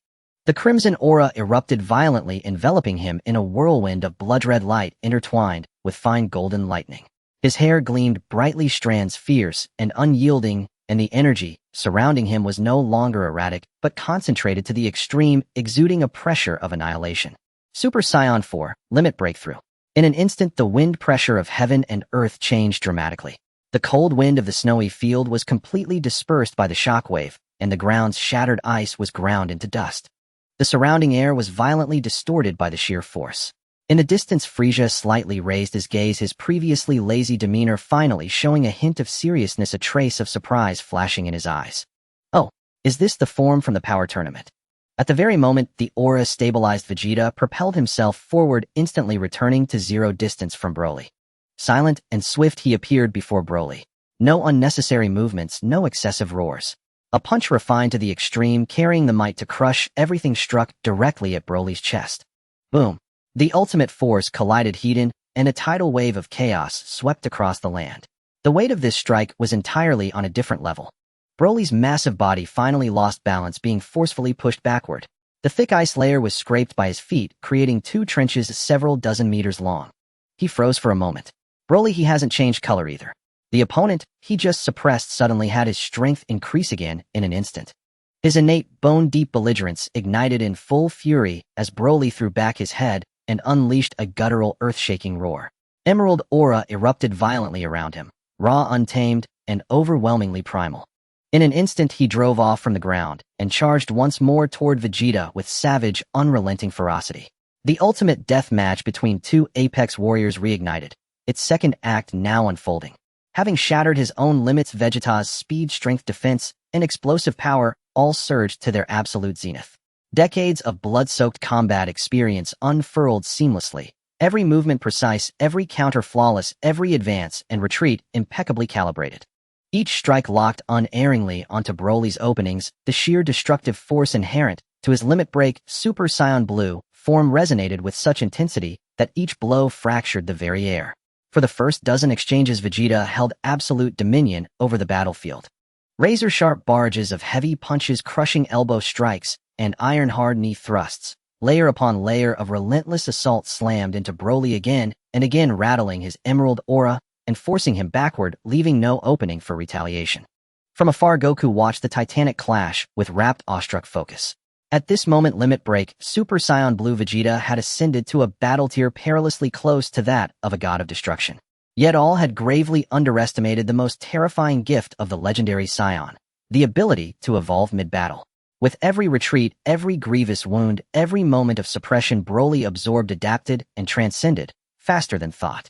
The crimson aura erupted violently, enveloping him in a whirlwind of blood-red light intertwined with fine golden lightning. His hair gleamed brightly, strands fierce and unyielding, and the energy surrounding him was no longer erratic, but concentrated to the extreme, exuding a pressure of annihilation. Super Saiyan 4, Limit Breakthrough. In an instant, the wind pressure of heaven and earth changed dramatically. The cold wind of the snowy field was completely dispersed by the shockwave, and the ground's shattered ice was ground into dust. The surrounding air was violently distorted by the sheer force. In the distance, Frieza slightly raised his gaze, his previously lazy demeanor finally showing a hint of seriousness, a trace of surprise flashing in his eyes. Oh, is this the form from the power tournament? At the very moment the aura stabilized, Vegeta propelled himself forward, instantly returning to zero distance from Broly. Silent and swift he appeared before Broly. No unnecessary movements, no excessive roars. A punch refined to the extreme, carrying the might to crush everything, struck directly at Broly's chest. Boom. The ultimate force collided heat-in, and a tidal wave of chaos swept across the land. The weight of this strike was entirely on a different level. Broly's massive body finally lost balance, being forcefully pushed backward. The thick ice layer was scraped by his feet, creating two trenches several dozen meters long. He froze for a moment. Broly, he hasn't changed color either. The opponent he just suppressed suddenly had his strength increase again in an instant. His innate bone-deep belligerence ignited in full fury as Broly threw back his head and unleashed a guttural, earth-shaking roar. Emerald aura erupted violently around him, raw, untamed, and overwhelmingly primal. In an instant he drove off from the ground and charged once more toward Vegeta with savage, unrelenting ferocity. The ultimate death match between two apex warriors reignited, its second act now unfolding. Having shattered his own limits, Vegeta's speed, strength, defense, and explosive power all surged to their absolute zenith. Decades of blood-soaked combat experience unfurled seamlessly, every movement precise, every counter flawless, every advance and retreat impeccably calibrated. Each strike locked unerringly onto Broly's openings, the sheer destructive force inherent to his limit break, Super Saiyan Blue form resonated with such intensity that each blow fractured the very air. For the first dozen exchanges, Vegeta held absolute dominion over the battlefield. Razor-sharp barrages of heavy punches, crushing elbow strikes, and iron-hard knee thrusts, layer upon layer of relentless assault slammed into Broly again and again, rattling his emerald aura and forcing him backward, leaving no opening for retaliation. From afar, Goku watched the titanic clash with rapt, awestruck focus. At this moment, Limit Break, Super Saiyan Blue Vegeta had ascended to a battle tier perilously close to that of a god of destruction. Yet all had gravely underestimated the most terrifying gift of the legendary Saiyan, the ability to evolve mid-battle. With every retreat, every grievous wound, every moment of suppression, Broly absorbed, adapted, and transcended, faster than thought.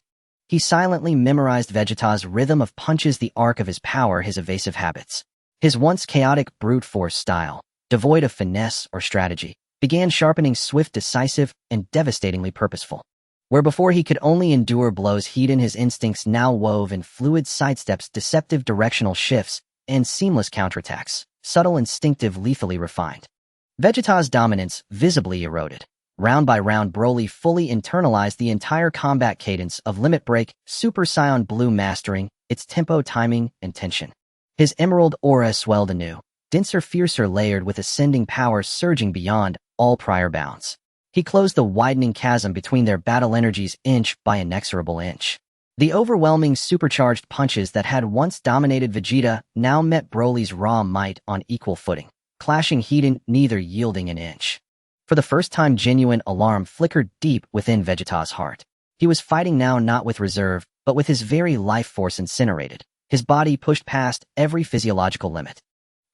He silently memorized Vegeta's rhythm of punches, the arc of his power, his evasive habits. His once chaotic brute force style, devoid of finesse or strategy, began sharpening swift, decisive, and devastatingly purposeful. Where before he could only endure blows, his instincts now wove in fluid sidesteps, deceptive directional shifts, and seamless counterattacks, subtle, instinctive, lethally refined. Vegeta's dominance visibly eroded. Round by round, Broly fully internalized the entire combat cadence of Limit Break, Super Saiyan Blue, mastering its tempo, timing, and tension. His emerald aura swelled anew, denser, fiercer, layered with ascending power surging beyond all prior bounds. He closed the widening chasm between their battle energies inch by inexorable inch. The overwhelming supercharged punches that had once dominated Vegeta now met Broly's raw might on equal footing, clashing heated, neither yielding an inch. For the first time, genuine alarm flickered deep within Vegeta's heart. He was fighting now not with reserve, but with his very life force incinerated, his body pushed past every physiological limit.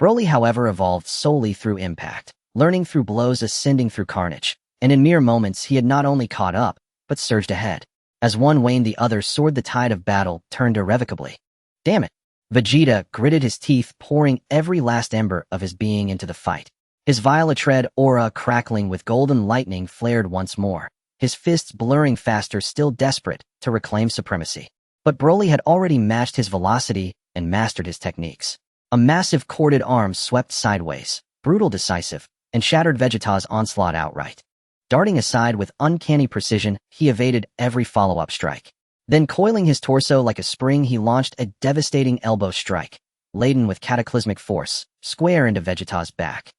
Broly, however, evolved solely through impact, learning through blows, ascending through carnage, and in mere moments he had not only caught up, but surged ahead. As one waned, the other soared. The tide of battle turned irrevocably. Damn it! Vegeta gritted his teeth, pouring every last ember of his being into the fight. His violet-red aura crackling with golden lightning flared once more, his fists blurring faster, still desperate to reclaim supremacy. But Broly had already matched his velocity and mastered his techniques. A massive corded arm swept sideways, brutal, decisive, and shattered Vegeta's onslaught outright. Darting aside with uncanny precision, he evaded every follow-up strike. Then, coiling his torso like a spring, he launched a devastating elbow strike, laden with cataclysmic force, square into Vegeta's back.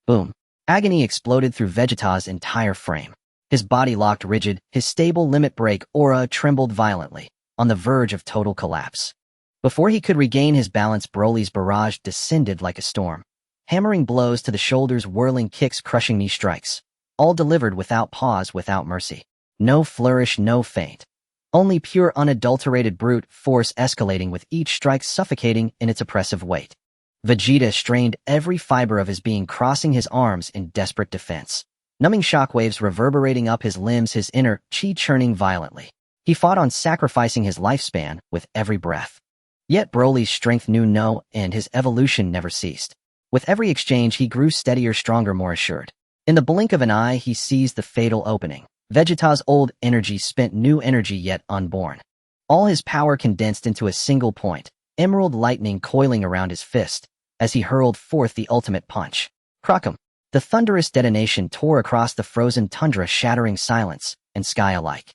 Boom. Agony exploded through Vegeta's entire frame. His body locked rigid, his stable Limit Break aura trembled violently, on the verge of total collapse. Before he could regain his balance, Broly's barrage descended like a storm. Hammering blows to the shoulders, whirling kicks, crushing knee strikes. All delivered without pause, without mercy. No flourish, no feint. Only pure, unadulterated brute force, escalating with each strike, suffocating in its oppressive weight. Vegeta strained every fiber of his being, crossing his arms in desperate defense. Numbing shockwaves reverberating up his limbs, his inner chi churning violently. He fought on, sacrificing his lifespan with every breath. Yet Broly's strength knew no end, his evolution never ceased. With every exchange he grew steadier, stronger, more assured. In the blink of an eye he seized the fatal opening. Vegeta's old energy spent new energy yet unborn. All his power condensed into a single point, emerald lightning coiling around his fist, as he hurled forth the ultimate punch. Crockum! The thunderous detonation tore across the frozen tundra, shattering silence and sky alike.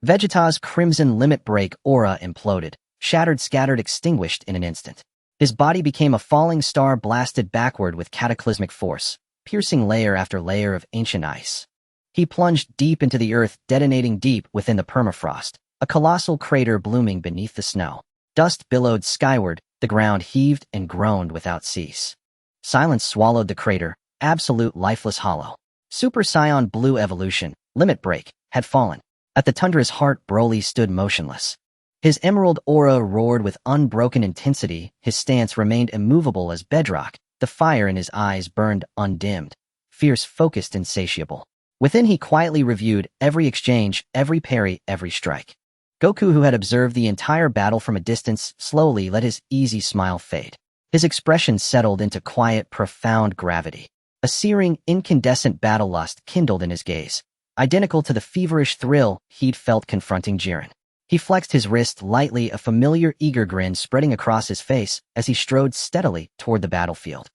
Vegeta's crimson Limit Break aura imploded, shattered, scattered, extinguished in an instant. His body became a falling star, blasted backward with cataclysmic force, piercing layer after layer of ancient ice. He plunged deep into the earth, detonating deep within the permafrost, a colossal crater blooming beneath the snow. Dust billowed skyward, the ground heaved and groaned without cease. Silence swallowed the crater, absolute, lifeless, hollow. Super Saiyan Blue evolution, Limit Break, had fallen. At the tundra's heart, Broly stood motionless. His emerald aura roared with unbroken intensity, his stance remained immovable as bedrock, the fire in his eyes burned undimmed, fierce, focused, insatiable. Within he quietly reviewed every exchange, every parry, every strike. Goku, who had observed the entire battle from a distance, slowly let his easy smile fade. His expression settled into quiet, profound gravity. A searing, incandescent battle lust kindled in his gaze, identical to the feverish thrill he'd felt confronting Jiren. He flexed his wrist lightly, a familiar, eager grin spreading across his face as he strode steadily toward the battlefield.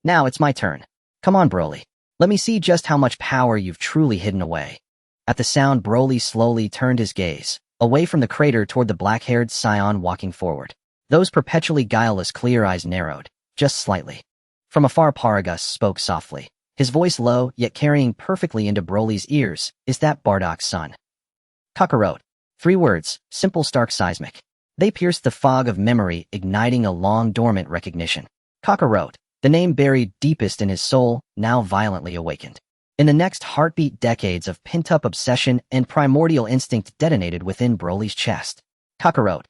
Now it's my turn. Come on, Broly. Let me see just how much power you've truly hidden away. At the sound, Broly slowly turned his gaze away from the crater toward the black-haired Saiyan walking forward. Those perpetually guileless clear eyes narrowed, just slightly. From afar, Paragus spoke softly, his voice low, yet carrying perfectly into Broly's ears. Is that Bardock's son? Kakarot. 3 words, simple, stark, seismic. They pierced the fog of memory, igniting a long-dormant recognition. Kakarot, the name buried deepest in his soul, now violently awakened. In the next heartbeat, decades of pent-up obsession and primordial instinct detonated within Broly's chest. Kakarot.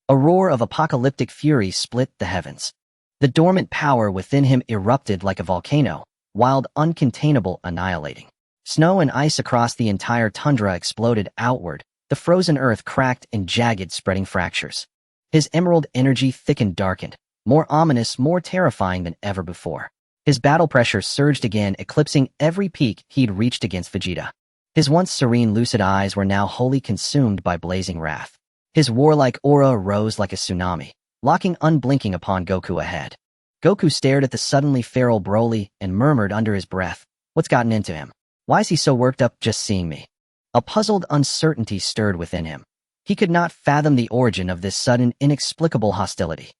A roar of apocalyptic fury split the heavens. The dormant power within him erupted like a volcano, wild, uncontainable, annihilating. Snow and ice across the entire tundra exploded outward, the frozen earth cracked in jagged, spreading fractures. His emerald energy thickened, darkened, more ominous, more terrifying than ever before. His battle pressure surged again, eclipsing every peak he'd reached against Vegeta. His once serene, lucid eyes were now wholly consumed by blazing wrath. His warlike aura rose like a tsunami, locking unblinking upon Goku ahead. Goku stared at the suddenly feral Broly and murmured under his breath, "What's gotten into him? Why is he so worked up just seeing me?" A puzzled uncertainty stirred within him. He could not fathom the origin of this sudden, inexplicable hostility.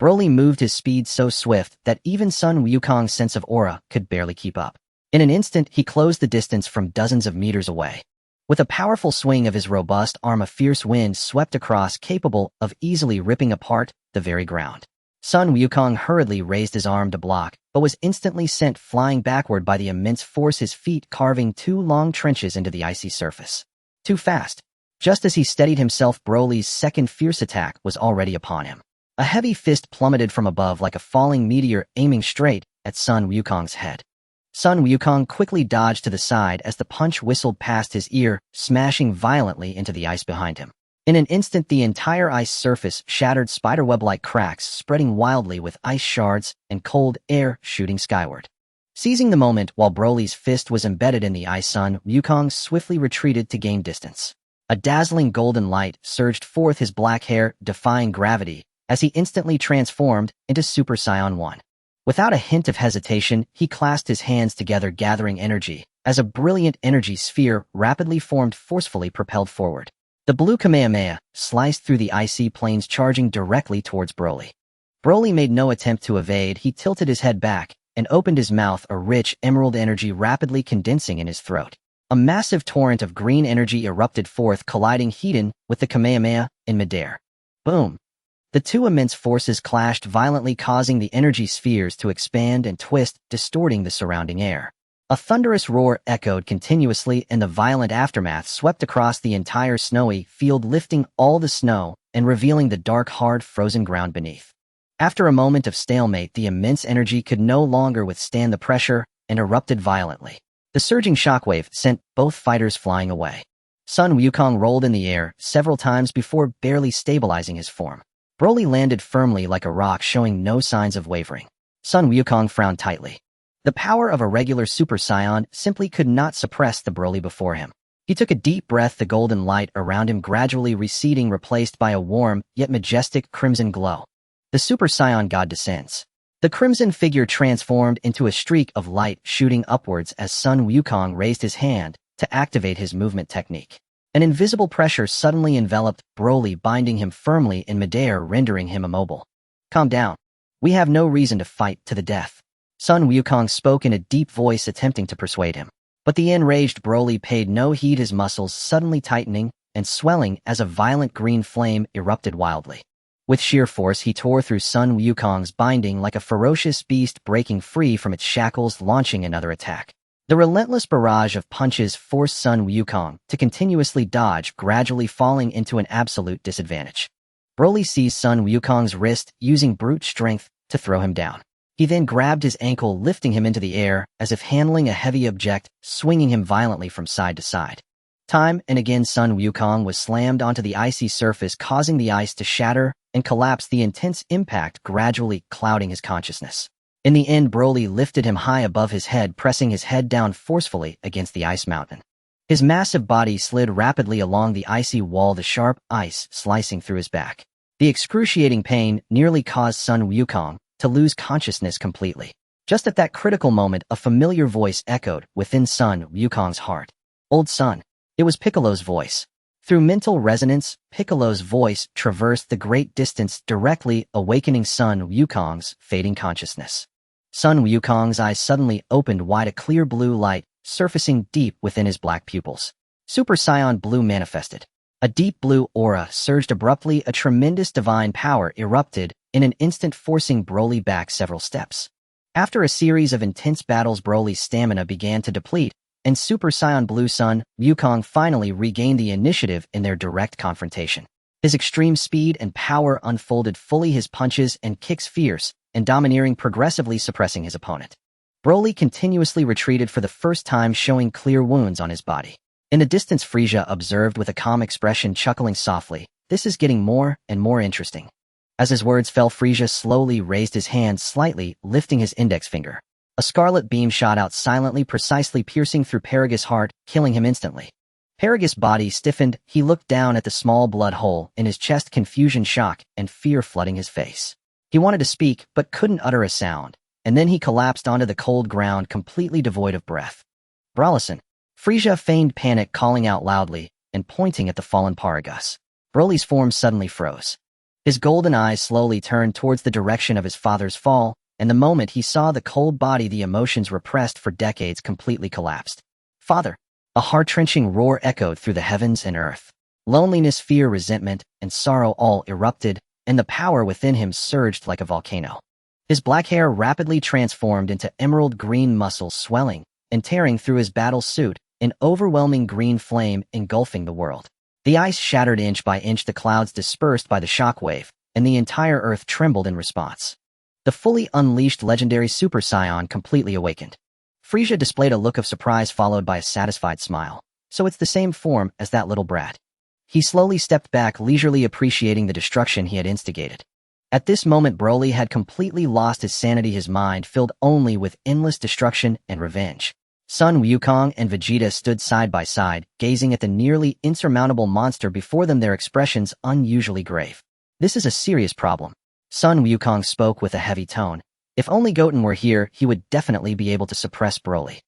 Broly moved his speed so swift that even Sun Wukong's sense of aura could barely keep up. In an instant, he closed the distance from dozens of meters away. With a powerful swing of his robust arm, a fierce wind swept across, capable of easily ripping apart the very ground. Sun Wukong hurriedly raised his arm to block, but was instantly sent flying backward by the immense force, his feet carving two long trenches into the icy surface. Too fast. Just as he steadied himself, Broly's second fierce attack was already upon him. A heavy fist plummeted from above like a falling meteor, aiming straight at Sun Wukong's head. Sun Wukong quickly dodged to the side as the punch whistled past his ear, smashing violently into the ice behind him. In an instant, the entire ice surface shattered, spiderweb-like cracks spreading wildly with ice shards and cold air shooting skyward. Seizing the moment while Broly's fist was embedded in the ice, Sun Wukong swiftly retreated to gain distance. A dazzling golden light surged forth, his black hair defying gravity, as he instantly transformed into Super Saiyan 1. Without a hint of hesitation, he clasped his hands together, gathering energy, as a brilliant energy sphere rapidly formed, forcefully propelled forward. The blue Kamehameha sliced through the icy plains, charging directly towards Broly. Broly made no attempt to evade. He tilted his head back and opened his mouth, a rich emerald energy rapidly condensing in his throat. A massive torrent of green energy erupted forth, colliding head-on with the Kamehameha in midair. Boom! The two immense forces clashed violently, causing the energy spheres to expand and twist, distorting the surrounding air. A thunderous roar echoed continuously, and the violent aftermath swept across the entire snowy field, lifting all the snow and revealing the dark, hard, frozen ground beneath. After a moment of stalemate, the immense energy could no longer withstand the pressure and erupted violently. The surging shockwave sent both fighters flying away. Sun Wukong rolled in the air several times before barely stabilizing his form. Broly landed firmly like a rock, showing no signs of wavering. Sun Wukong frowned tightly. The power of a regular Super Saiyan simply could not suppress the Broly before him. He took a deep breath, the golden light around him gradually receding, replaced by a warm, yet majestic crimson glow. The Super Saiyan God descends. The crimson figure transformed into a streak of light shooting upwards as Sun Wukong raised his hand to activate his movement technique. An invisible pressure suddenly enveloped Broly, binding him firmly in midair, rendering him immobile. "Calm down. We have no reason to fight to the death." Sun Wukong spoke in a deep voice, attempting to persuade him. But the enraged Broly paid no heed, his muscles suddenly tightening and swelling as a violent green flame erupted wildly. With sheer force, he tore through Sun Wukong's binding like a ferocious beast, breaking free from its shackles, launching another attack. The relentless barrage of punches forced Sun Wukong to continuously dodge, gradually falling into an absolute disadvantage. Broly seized Sun Wukong's wrist, using brute strength to throw him down. He then grabbed his ankle, lifting him into the air as if handling a heavy object, swinging him violently from side to side. Time and again, Sun Wukong was slammed onto the icy surface, causing the ice to shatter and collapse, the intense impact gradually clouding his consciousness. In the end, Broly lifted him high above his head, pressing his head down forcefully against the ice mountain. His massive body slid rapidly along the icy wall, the sharp ice slicing through his back. The excruciating pain nearly caused Sun Wukong to lose consciousness completely. Just at that critical moment, a familiar voice echoed within Sun Wukong's heart. "Old son." It was Piccolo's voice. Through mental resonance, Piccolo's voice traversed the great distance, directly awakening Sun Wukong's fading consciousness. Sun Wukong's eyes suddenly opened wide, a clear blue light surfacing deep within his black pupils. Super Saiyan Blue manifested. A deep blue aura surged abruptly, a tremendous divine power erupted in an instant, forcing Broly back several steps. After a series of intense battles, Broly's stamina began to deplete, and Super Saiyan Blue Sun Wukong finally regained the initiative in their direct confrontation. His extreme speed and power unfolded fully, his punches and kicks fierce and domineering, progressively suppressing his opponent. Broly continuously retreated for the first time, showing clear wounds on his body. In the distance, Frieza observed with a calm expression, chuckling softly. "This is getting more and more interesting." As his words fell, Frieza slowly raised his hand slightly, lifting his index finger. A scarlet beam shot out silently, precisely piercing through Paragus' heart, killing him instantly. Paragus' body stiffened. He looked down at the small blood hole in his chest, confusion, shock, and fear flooding his face. He wanted to speak, but couldn't utter a sound, and then he collapsed onto the cold ground, completely devoid of breath. Brolison. Frisia feigned panic, calling out loudly and pointing at the fallen Paragus. Broly's form suddenly froze. His golden eyes slowly turned towards the direction of his father's fall, and the moment he saw the cold body, the emotions repressed for decades completely collapsed. Father! A heart-wrenching roar echoed through the heavens and earth. Loneliness, fear, resentment, and sorrow all erupted, and the power within him surged like a volcano. His black hair rapidly transformed into emerald green muscles, swelling and tearing through his battle suit, an overwhelming green flame engulfing the world. The ice shattered inch by inch, the clouds dispersed by the shockwave, and the entire earth trembled in response. The fully unleashed legendary Super Saiyan completely awakened. Frisia displayed a look of surprise followed by a satisfied smile. So it's the same form as that little brat. He slowly stepped back, leisurely appreciating the destruction he had instigated. At this moment, Broly had completely lost his sanity, his mind filled only with endless destruction and revenge. Son Wukong and Vegeta stood side by side, gazing at the nearly insurmountable monster before them, their expressions unusually grave. This is a serious problem. Son Wukong spoke with a heavy tone. If only Goten were here, he would definitely be able to suppress Broly.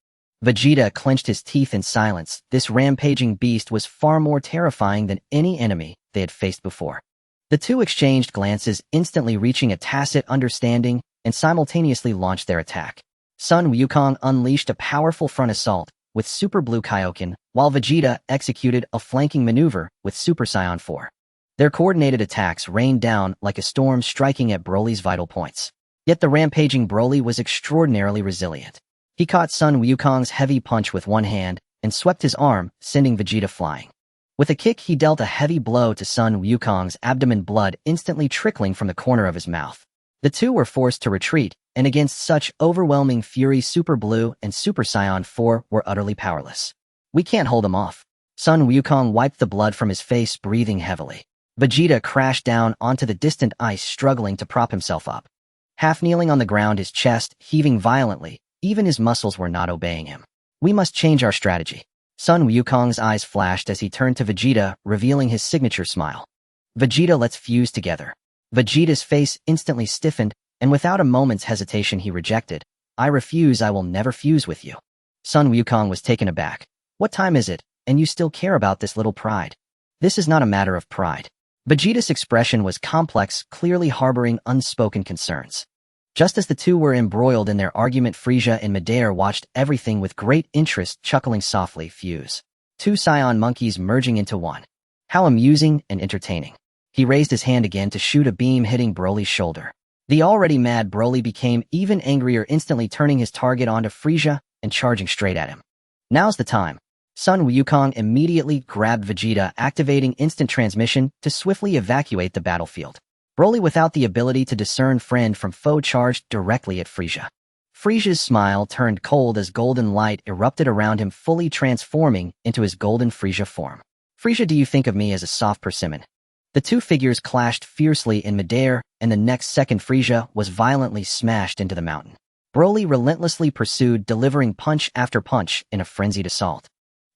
Vegeta clenched his teeth in silence. This rampaging beast was far more terrifying than any enemy they had faced before. The two exchanged glances, instantly reaching a tacit understanding, and simultaneously launched their attack. Son Wukong unleashed a powerful front assault with Super Blue Kaioken, while Vegeta executed a flanking maneuver with Super Saiyan 4. Their coordinated attacks rained down like a storm, striking at Broly's vital points. Yet the rampaging Broly was extraordinarily resilient. He caught Son Wukong's heavy punch with one hand and swept his arm, sending Vegeta flying. With a kick, he dealt a heavy blow to Son Wukong's abdomen, blood instantly trickling from the corner of his mouth. The two were forced to retreat, and against such overwhelming fury, Super Blue and Super Saiyan 4 were utterly powerless. We can't hold him off. Son Wukong wiped the blood from his face, breathing heavily. Vegeta crashed down onto the distant ice, struggling to prop himself up. Half kneeling on the ground, his chest heaving violently, even his muscles were not obeying him. We must change our strategy. Son Wukong's eyes flashed as he turned to Vegeta, revealing his signature smile. Vegeta, let's fuse together. Vegeta's face instantly stiffened, and without a moment's hesitation he rejected. I refuse, I will never fuse with you. Son Wukong was taken aback. What time is it, and you still care about this little pride? This is not a matter of pride. Vegeta's expression was complex, clearly harboring unspoken concerns. Just as the two were embroiled in their argument, Frisia in midair watched everything with great interest, chuckling softly. Fuse. Two Saiyan monkeys merging into one. How amusing and entertaining. He raised his hand again to shoot a beam, hitting Broly's shoulder. The already mad Broly became even angrier, instantly turning his target onto Frisia and charging straight at him. Now's the time. Son Wukong immediately grabbed Vegeta, activating instant transmission to swiftly evacuate the battlefield. Broly, without the ability to discern friend from foe, charged directly at Frisia. Frisia's smile turned cold as golden light erupted around him, fully transforming into his golden Frisia form. Frisia, do you think of me as a soft persimmon? The two figures clashed fiercely in midair, and the next second Frisia was violently smashed into the mountain. Broly relentlessly pursued, delivering punch after punch in a frenzied assault.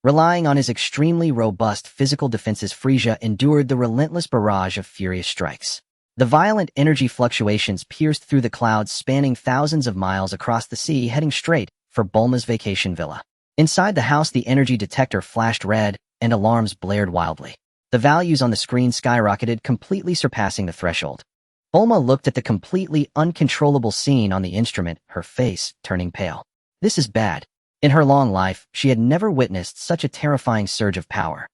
Relying on his extremely robust physical defenses, Frisia endured the relentless barrage of furious strikes. The violent energy fluctuations pierced through the clouds, spanning thousands of miles across the sea, heading straight for Bulma's vacation villa. Inside the house, the energy detector flashed red, and alarms blared wildly. The values on the screen skyrocketed, completely surpassing the threshold. Bulma looked at the completely uncontrollable scene on the instrument, her face turning pale. This is bad. In her long life, she had never witnessed such a terrifying surge of power.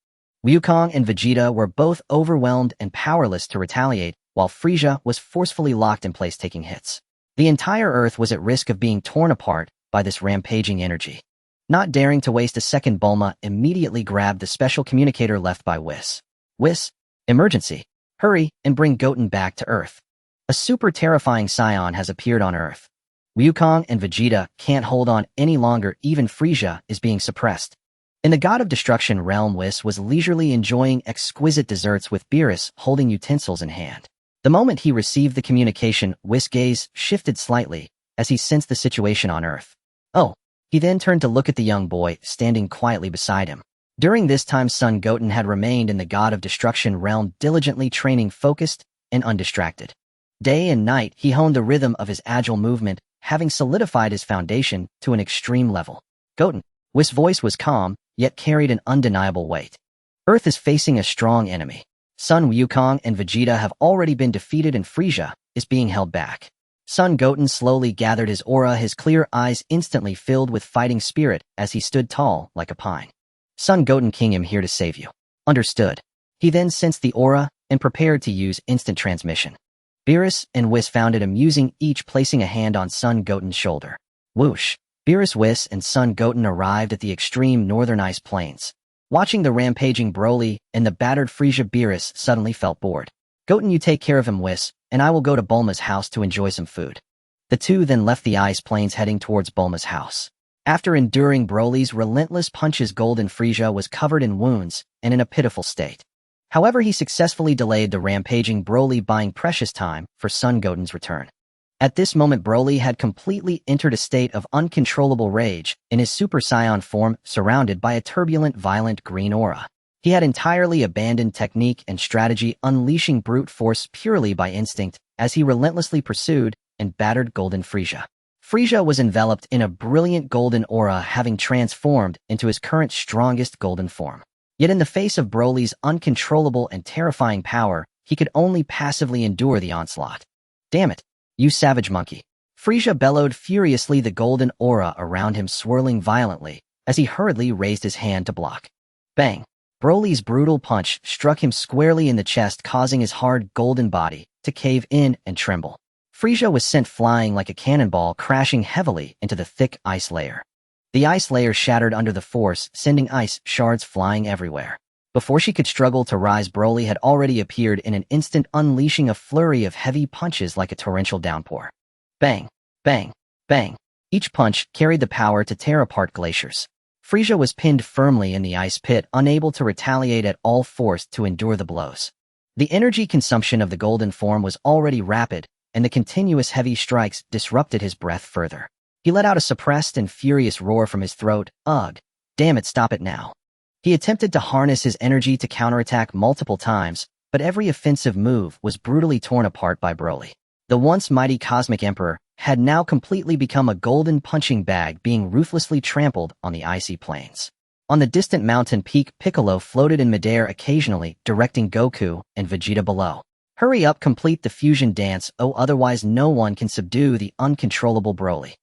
Wukong and Vegeta were both overwhelmed and powerless to retaliate, while Frisia was forcefully locked in place, taking hits. The entire Earth was at risk of being torn apart by this rampaging energy. Not daring to waste a second, Bulma immediately grabbed the special communicator left by Whis. Whis, emergency. Hurry and bring Goten back to Earth. A super terrifying Saiyan has appeared on Earth. Wukong and Vegeta can't hold on any longer, even Frisia is being suppressed. In the God of Destruction realm, Whis was leisurely enjoying exquisite desserts with Beerus holding utensils in hand. The moment he received the communication, Whis' gaze shifted slightly, as he sensed the situation on Earth. Oh, he then turned to look at the young boy standing quietly beside him. During this time, son Goten had remained in the God of Destruction realm, diligently training, focused and undistracted. Day and night, he honed the rhythm of his agile movement, having solidified his foundation to an extreme level. Goten's voice was calm, yet carried an undeniable weight. Earth is facing a strong enemy. Son Wukong and Vegeta have already been defeated and Frieza is being held back. Son Goten slowly gathered his aura, his clear eyes instantly filled with fighting spirit as he stood tall like a pine. Son Goten King, I'm here to save you. Understood. He then sensed the aura and prepared to use instant transmission. Beerus and Whis found it amusing, each placing a hand on son Goten's shoulder. Whoosh! Beerus, Whis, and son Goten arrived at the extreme northern ice plains. Watching the rampaging Broly and the battered Frieza, Beerus suddenly felt bored. Goten, you take care of him, Whis, and I will go to Bulma's house to enjoy some food. The two then left the ice plains, heading towards Bulma's house. After enduring Broly's relentless punches, Golden Frieza was covered in wounds and in a pitiful state. However, he successfully delayed the rampaging Broly, buying precious time for son Goten's return. At this moment, Broly had completely entered a state of uncontrollable rage in his Super Saiyan form, surrounded by a turbulent, violent green aura. He had entirely abandoned technique and strategy, unleashing brute force purely by instinct as he relentlessly pursued and battered Golden Frieza. Frieza was enveloped in a brilliant golden aura, having transformed into his current strongest golden form. Yet in the face of Broly's uncontrollable and terrifying power, he could only passively endure the onslaught. Damn it, you savage monkey! Frieza bellowed furiously, the golden aura around him swirling violently as he hurriedly raised his hand to block. Bang! Broly's brutal punch struck him squarely in the chest, causing his hard golden body to cave in and tremble. Frieza was sent flying like a cannonball, crashing heavily into the thick ice layer. The ice layer shattered under the force, sending ice shards flying everywhere. Before she could struggle to rise, Broly had already appeared in an instant, unleashing a flurry of heavy punches like a torrential downpour. Bang! Bang! Bang! Each punch carried the power to tear apart glaciers. Frieza was pinned firmly in the ice pit, unable to retaliate at all, forced to endure the blows. The energy consumption of the golden form was already rapid, and the continuous heavy strikes disrupted his breath further. He let out a suppressed and furious roar from his throat. Ugh! Damn it, stop it now! He attempted to harness his energy to counterattack multiple times, but every offensive move was brutally torn apart by Broly. The once mighty Cosmic Emperor had now completely become a golden punching bag, being ruthlessly trampled on the icy plains. On the distant mountain peak, Piccolo floated in midair, occasionally directing Goku and Vegeta below. Hurry up, complete the fusion dance, otherwise no one can subdue the uncontrollable Broly.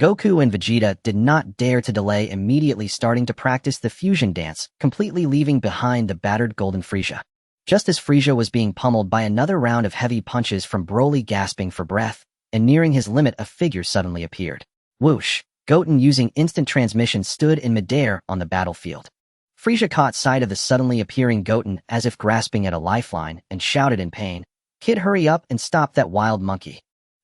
Goku and Vegeta did not dare to delay, immediately starting to practice the fusion dance, completely leaving behind the battered Golden Frieza. Just as Frieza was being pummeled by another round of heavy punches from Broly, gasping for breath and nearing his limit, a figure suddenly appeared. Whoosh! Goten, using instant transmission, stood in midair on the battlefield. Frieza caught sight of the suddenly appearing Goten, as if grasping at a lifeline, and shouted in pain, "Kid, hurry up and stop that wild monkey."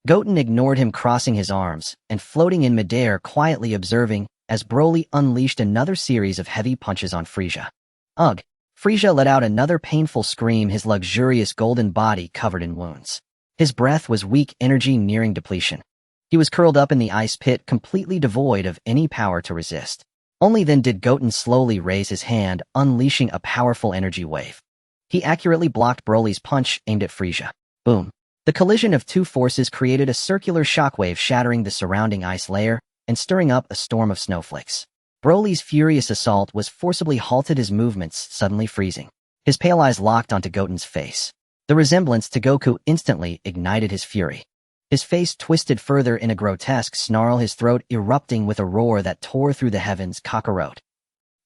Goten ignored him, crossing his arms and floating in midair, quietly observing as Broly unleashed another series of heavy punches on Frieza. Ugh! Frieza let out another painful scream, his luxurious golden body covered in wounds. His breath was weak, energy nearing depletion. He was curled up in the ice pit, completely devoid of any power to resist. Only then did Goten slowly raise his hand, unleashing a powerful energy wave. He accurately blocked Broly's punch aimed at Frieza. Boom! The collision of two forces created a circular shockwave, shattering the surrounding ice layer and stirring up a storm of snowflakes. Broly's furious assault was forcibly halted, his movements suddenly freezing. His pale eyes locked onto Goten's face. The resemblance to Goku instantly ignited his fury. His face twisted further in a grotesque snarl, his throat erupting with a roar that tore through the heavens. Kakarot.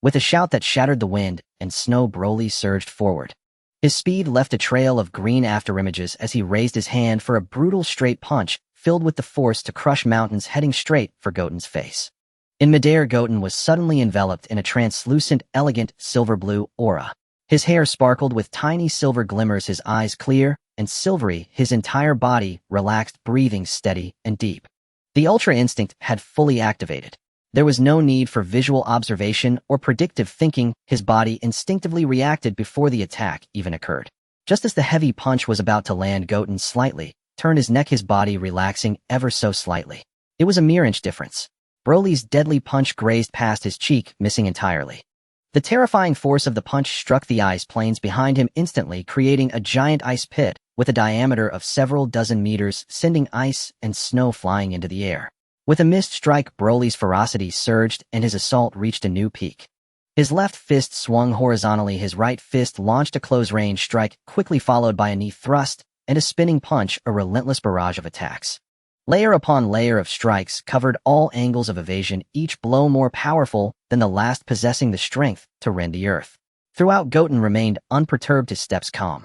With a shout that shattered the wind and snow, Broly surged forward. His speed left a trail of green afterimages as he raised his hand for a brutal straight punch, filled with the force to crush mountains, heading straight for Goten's face. In midair, Goten was suddenly enveloped in a translucent, elegant, silver-blue aura. His hair sparkled with tiny silver glimmers, his eyes clear and silvery, his entire body relaxed, breathing steady and deep. The Ultra Instinct had fully activated. There was no need for visual observation or predictive thinking, his body instinctively reacted before the attack even occurred. Just as the heavy punch was about to land, Goten slightly turned his neck, his body relaxing ever so slightly. It was a mere inch difference. Broly's deadly punch grazed past his cheek, missing entirely. The terrifying force of the punch struck the ice plains behind him instantly, creating a giant ice pit with a diameter of several dozen meters, sending ice and snow flying into the air. With a missed strike, Broly's ferocity surged and his assault reached a new peak. His left fist swung horizontally, his right fist launched a close-range strike, quickly followed by a knee thrust and a spinning punch, a relentless barrage of attacks. Layer upon layer of strikes covered all angles of evasion, each blow more powerful than the last, possessing the strength to rend the earth. Throughout, Goten remained unperturbed, his steps calm.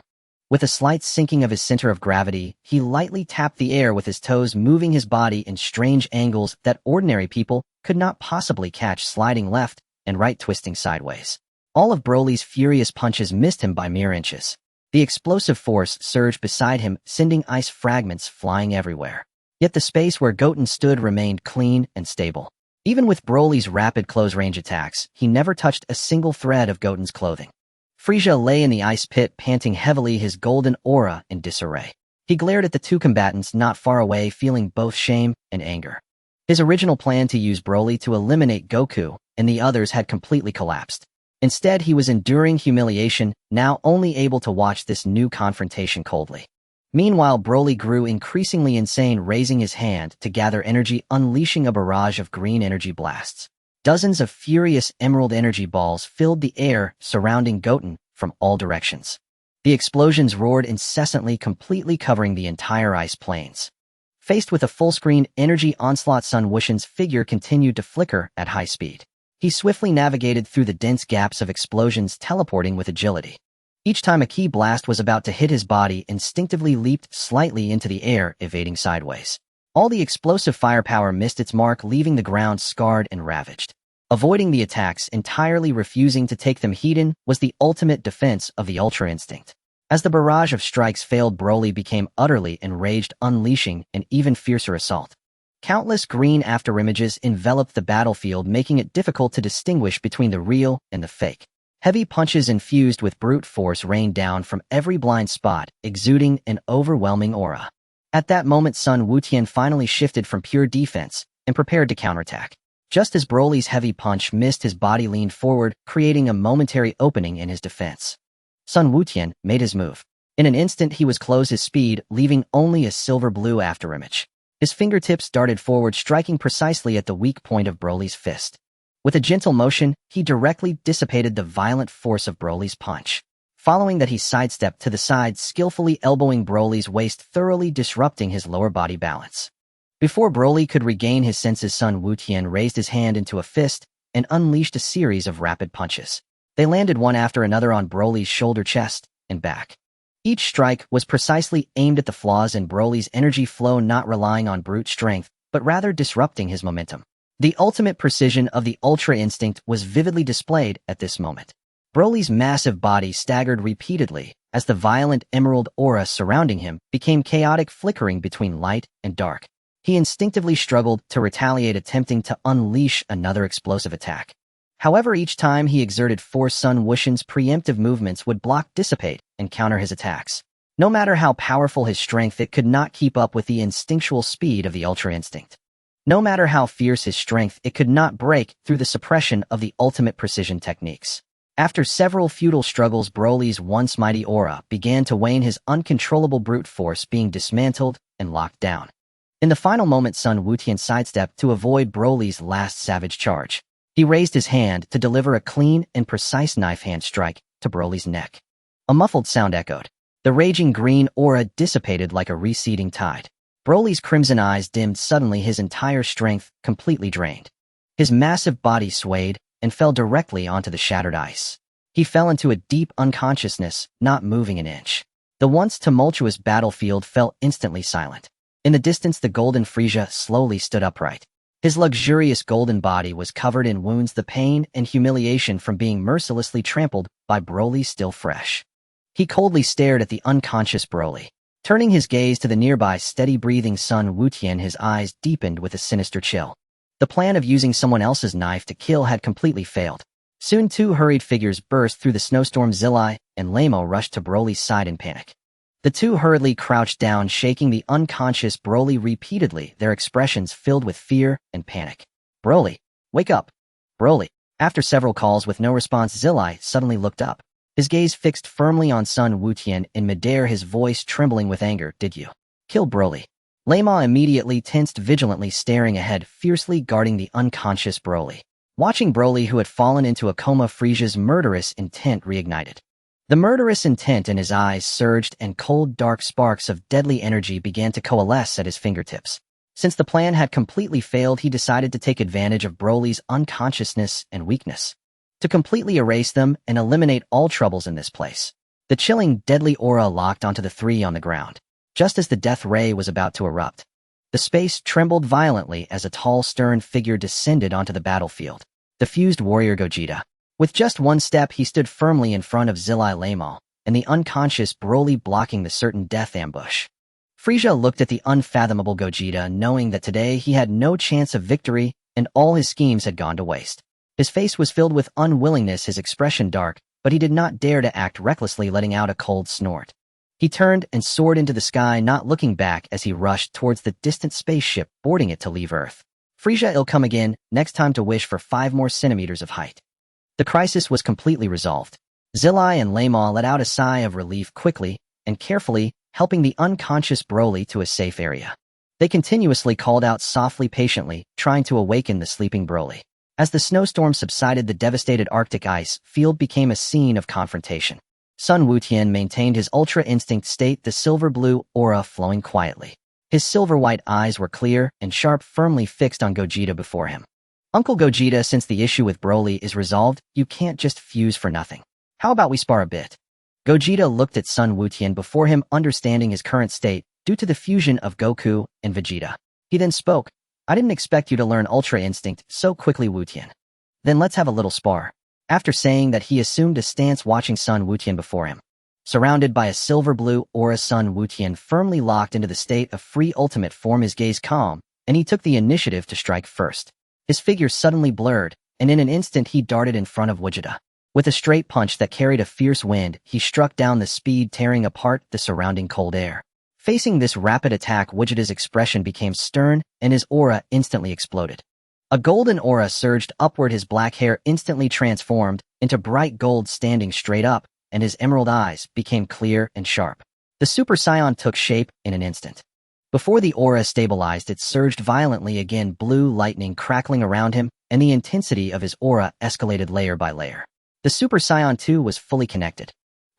With a slight sinking of his center of gravity, he lightly tapped the air with his toes, moving his body in strange angles that ordinary people could not possibly catch, sliding left and right, twisting sideways. All of Broly's furious punches missed him by mere inches. The explosive force surged beside him, sending ice fragments flying everywhere. Yet the space where Goten stood remained clean and stable. Even with Broly's rapid close-range attacks, he never touched a single thread of Goten's clothing. Frieza lay in the ice pit, panting heavily, his golden aura in disarray. He glared at the two combatants not far away, feeling both shame and anger. His original plan to use Broly to eliminate Goku and the others had completely collapsed. Instead, he was enduring humiliation, now only able to watch this new confrontation coldly. Meanwhile, Broly grew increasingly insane, raising his hand to gather energy, unleashing a barrage of green energy blasts. Dozens of furious emerald energy balls filled the air surrounding Goten from all directions. The explosions roared incessantly, completely covering the entire ice plains. Faced with a full-screen energy onslaught, Sun Wuxian's figure continued to flicker at high speed. He swiftly navigated through the dense gaps of explosions, teleporting with agility. Each time a key blast was about to hit, his body instinctively leaped slightly into the air, evading sideways. All the explosive firepower missed its mark, leaving the ground scarred and ravaged. Avoiding the attacks, entirely refusing to take them heed, was the ultimate defense of the Ultra Instinct. As the barrage of strikes failed, Broly became utterly enraged, unleashing an even fiercer assault. Countless green afterimages enveloped the battlefield, making it difficult to distinguish between the real and the fake. Heavy punches infused with brute force rained down from every blind spot, exuding an overwhelming aura. At that moment, Sun Wuxian finally shifted from pure defense and prepared to counterattack. Just as Broly's heavy punch missed, his body leaned forward, creating a momentary opening in his defense. Sun Wuxian made his move. In an instant, he was close his speed, leaving only a silver-blue afterimage. His fingertips darted forward, striking precisely at the weak point of Broly's fist. With a gentle motion, he directly dissipated the violent force of Broly's punch. Following that, he sidestepped to the side, skillfully elbowing Broly's waist, thoroughly disrupting his lower body balance. Before Broly could regain his senses, Sun Wuxian raised his hand into a fist and unleashed a series of rapid punches. They landed one after another on Broly's shoulder, chest, and back. Each strike was precisely aimed at the flaws in Broly's energy flow, not relying on brute strength, but rather disrupting his momentum. The ultimate precision of the Ultra Instinct was vividly displayed at this moment. Broly's massive body staggered repeatedly as the violent emerald aura surrounding him became chaotic, flickering between light and dark. He instinctively struggled to retaliate, attempting to unleash another explosive attack. However, each time he exerted force, Sun Wuxian's preemptive movements would block, dissipate, and counter his attacks. No matter how powerful his strength, it could not keep up with the instinctual speed of the Ultra Instinct. No matter how fierce his strength, it could not break through the suppression of the ultimate precision techniques. After several futile struggles, Broly's once mighty aura began to wane, his uncontrollable brute force being dismantled and locked down. In the final moment, Sun Wuxian sidestepped to avoid Broly's last savage charge. He raised his hand to deliver a clean and precise knife hand strike to Broly's neck. A muffled sound echoed. The raging green aura dissipated like a receding tide. Broly's crimson eyes dimmed suddenly, his entire strength completely drained. His massive body swayed and fell directly onto the shattered ice. He fell into a deep unconsciousness, not moving an inch. The once tumultuous battlefield fell instantly silent. In the distance, the golden Frieza slowly stood upright. His luxurious golden body was covered in wounds, the pain and humiliation from being mercilessly trampled by Broly still fresh. He coldly stared at the unconscious Broly. Turning his gaze to the nearby steady-breathing Sun Wuxian, his eyes deepened with a sinister chill. The plan of using someone else's knife to kill had completely failed. Soon, two hurried figures burst through the snowstorm. Zillai and Lamo rushed to Broly's side in panic. The two hurriedly crouched down, shaking the unconscious Broly repeatedly, their expressions filled with fear and panic. Broly, wake up. Broly. After several calls with no response, Zillai suddenly looked up. His gaze fixed firmly on Sun Wutian in midair, his voice trembling with anger. Did you kill Broly? Lama immediately tensed, vigilantly staring ahead, fiercely guarding the unconscious Broly. Watching Broly, who had fallen into a coma, Frieza's murderous intent reignited. The murderous intent in his eyes surged, and cold, dark sparks of deadly energy began to coalesce at his fingertips. Since the plan had completely failed, he decided to take advantage of Broly's unconsciousness and weakness to completely erase them and eliminate all troubles in this place. The chilling, deadly aura locked onto the three on the ground. Just as the death ray was about to erupt, the space trembled violently as a tall, stern figure descended onto the battlefield. The fused warrior Gogeta. With just one step, he stood firmly in front of Zillai Lama and the unconscious Broly, blocking the certain death ambush. Frieza looked at the unfathomable Gogeta, knowing that today he had no chance of victory and all his schemes had gone to waste. His face was filled with unwillingness, his expression dark, but he did not dare to act recklessly, letting out a cold snort. He turned and soared into the sky, not looking back as he rushed towards the distant spaceship, boarding it to leave Earth. Frieza, it'll come again, next time to wish for 5 more centimeters of height. The crisis was completely resolved. Zillai and Lama let out a sigh of relief, quickly and carefully helping the unconscious Broly to a safe area. They continuously called out softly, patiently, trying to awaken the sleeping Broly. As the snowstorm subsided, the devastated Arctic ice field became a scene of confrontation. Sun Wutian maintained his ultra instinct state, the silver-blue aura flowing quietly. His silver-white eyes were clear and sharp, firmly fixed on Gogeta before him. Uncle Gogeta, since the issue with Broly is resolved, you can't just fuse for nothing. How about we spar a bit? Gogeta looked at Sun Wutian before him, understanding his current state due to the fusion of Goku and Vegeta. He then spoke. I didn't expect you to learn Ultra Instinct so quickly, Wutian. Then let's have a little spar. After saying that, he assumed a stance, watching Sun Wutian before him. Surrounded by a silver-blue aura, Sun Wutian firmly locked into the state of free ultimate form, his gaze calm, and he took the initiative to strike first. His figure suddenly blurred, and in an instant he darted in front of Vegeta. With a straight punch that carried a fierce wind, he struck down the speed, tearing apart the surrounding cold air. Facing this rapid attack, Vegeta's expression became stern, and his aura instantly exploded. A golden aura surged upward, his black hair instantly transformed into bright gold, standing straight up, and his emerald eyes became clear and sharp. The Super Saiyan took shape in an instant. Before the aura stabilized, it surged violently again, blue lightning crackling around him, and the intensity of his aura escalated layer by layer. The Super Saiyan 2 was fully connected.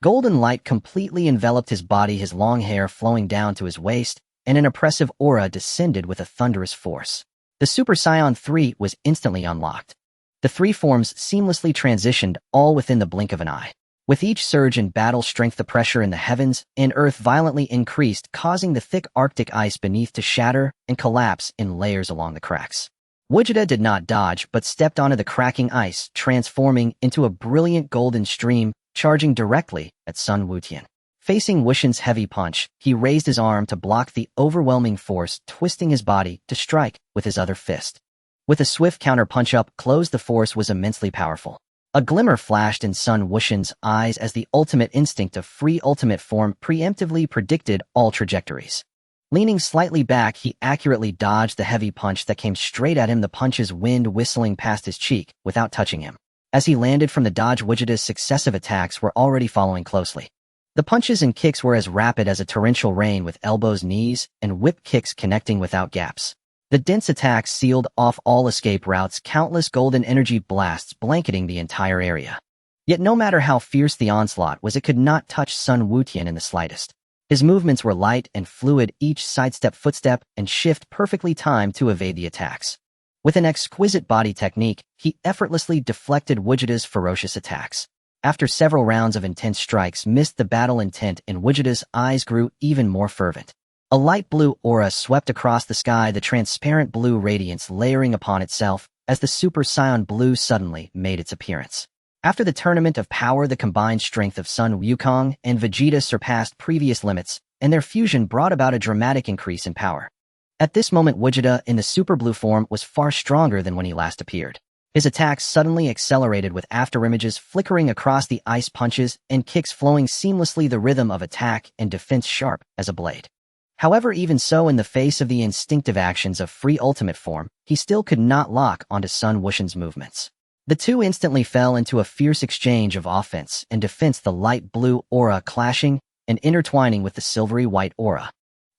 Golden light completely enveloped his body, his long hair flowing down to his waist, and an oppressive aura descended with a thunderous force. The Super Saiyan 3 was instantly unlocked. The three forms seamlessly transitioned, all within the blink of an eye. With each surge in battle strength, the pressure in the heavens and earth violently increased, causing the thick Arctic ice beneath to shatter and collapse in layers along the cracks. Vegeta did not dodge, but stepped onto the cracking ice, transforming into a brilliant golden stream, charging directly at Sun Wutian. Facing Wushin's heavy punch, he raised his arm to block the overwhelming force, twisting his body to strike with his other fist. With a swift counter punch up close, the force was immensely powerful. A glimmer flashed in Sun Wushin's eyes as the ultimate instinct of free ultimate form preemptively predicted all trajectories. Leaning slightly back, he accurately dodged the heavy punch that came straight at him, the punch's wind whistling past his cheek without touching him. As he landed from the dodge, Vegeta's successive attacks were already following closely. The punches and kicks were as rapid as a torrential rain, with elbows, knees, and whip kicks connecting without gaps. The dense attacks sealed off all escape routes, countless golden energy blasts blanketing the entire area. Yet no matter how fierce the onslaught was, it could not touch Sun Wutian in the slightest. His movements were light and fluid, each sidestep, footstep, and shift perfectly timed to evade the attacks. With an exquisite body technique, he effortlessly deflected Vegeta's ferocious attacks. After several rounds of intense strikes missed the battle intent, and Vegeta's eyes grew even more fervent. A light blue aura swept across the sky, the transparent blue radiance layering upon itself as the Super Saiyan Blue suddenly made its appearance. After the tournament of power, the combined strength of Sun Wukong and Vegeta surpassed previous limits, and their fusion brought about a dramatic increase in power. At this moment, Vegeta in the Super Blue form was far stronger than when he last appeared. His attacks suddenly accelerated with afterimages flickering across the ice punches and kicks flowing seamlessly, the rhythm of attack and defense sharp as a blade. However, even so, in the face of the instinctive actions of free ultimate form, he still could not lock onto Sun Wushan's movements. The two instantly fell into a fierce exchange of offense and defense, the light blue aura clashing and intertwining with the silvery white aura.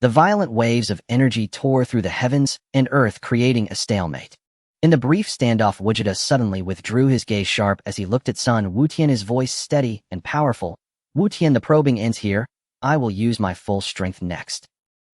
The violent waves of energy tore through the heavens and earth, creating a stalemate. In the brief standoff, Vegeta suddenly withdrew his gaze sharp as he looked at Sun Wutian, his voice steady and powerful. "Wutian, the probing ends here. I will use my full strength next."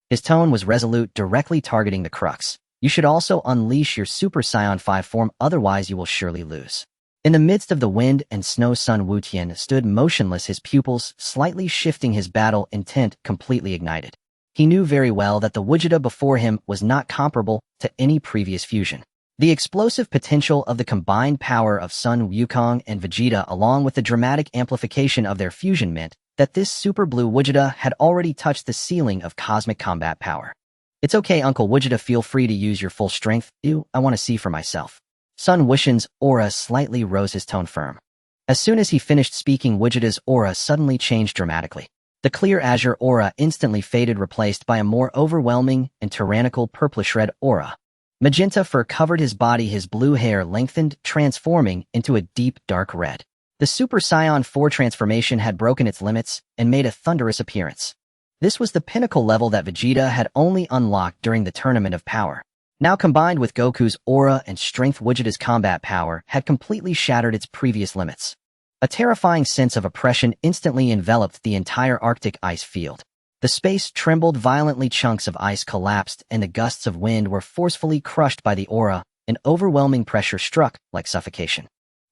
His tone was resolute, directly targeting the crux. "You should also unleash your Super Saiyan 5 form, otherwise you will surely lose." In the midst of the wind and snow, Sun Wutian stood motionless, his pupils slightly shifting, his battle intent completely ignited. He knew very well that the Vegeta before him was not comparable to any previous fusion. The explosive potential of the combined power of Sun Wukong and Vegeta, along with the dramatic amplification of their fusion, meant that this Super Blue Vegeta had already touched the ceiling of cosmic combat power. "It's okay, Uncle Vegeta, feel free to use your full strength. I want to see for myself." Sun Wushan's aura slightly rose, his tone firm. As soon as he finished speaking, Vegeta's aura suddenly changed dramatically. The clear azure aura instantly faded, replaced by a more overwhelming and tyrannical purplish red aura. Magenta fur covered his body, his blue hair lengthened, transforming into a deep dark red. The Super Saiyan 4 transformation had broken its limits and made a thunderous appearance. This was the pinnacle level that Vegeta had only unlocked during the Tournament of Power. Now, combined with Goku's aura and strength, Vegeta's combat power had completely shattered its previous limits. A terrifying sense of oppression instantly enveloped the entire Arctic ice field. The space trembled violently, chunks of ice collapsed, and the gusts of wind were forcefully crushed by the aura. An overwhelming pressure struck like suffocation.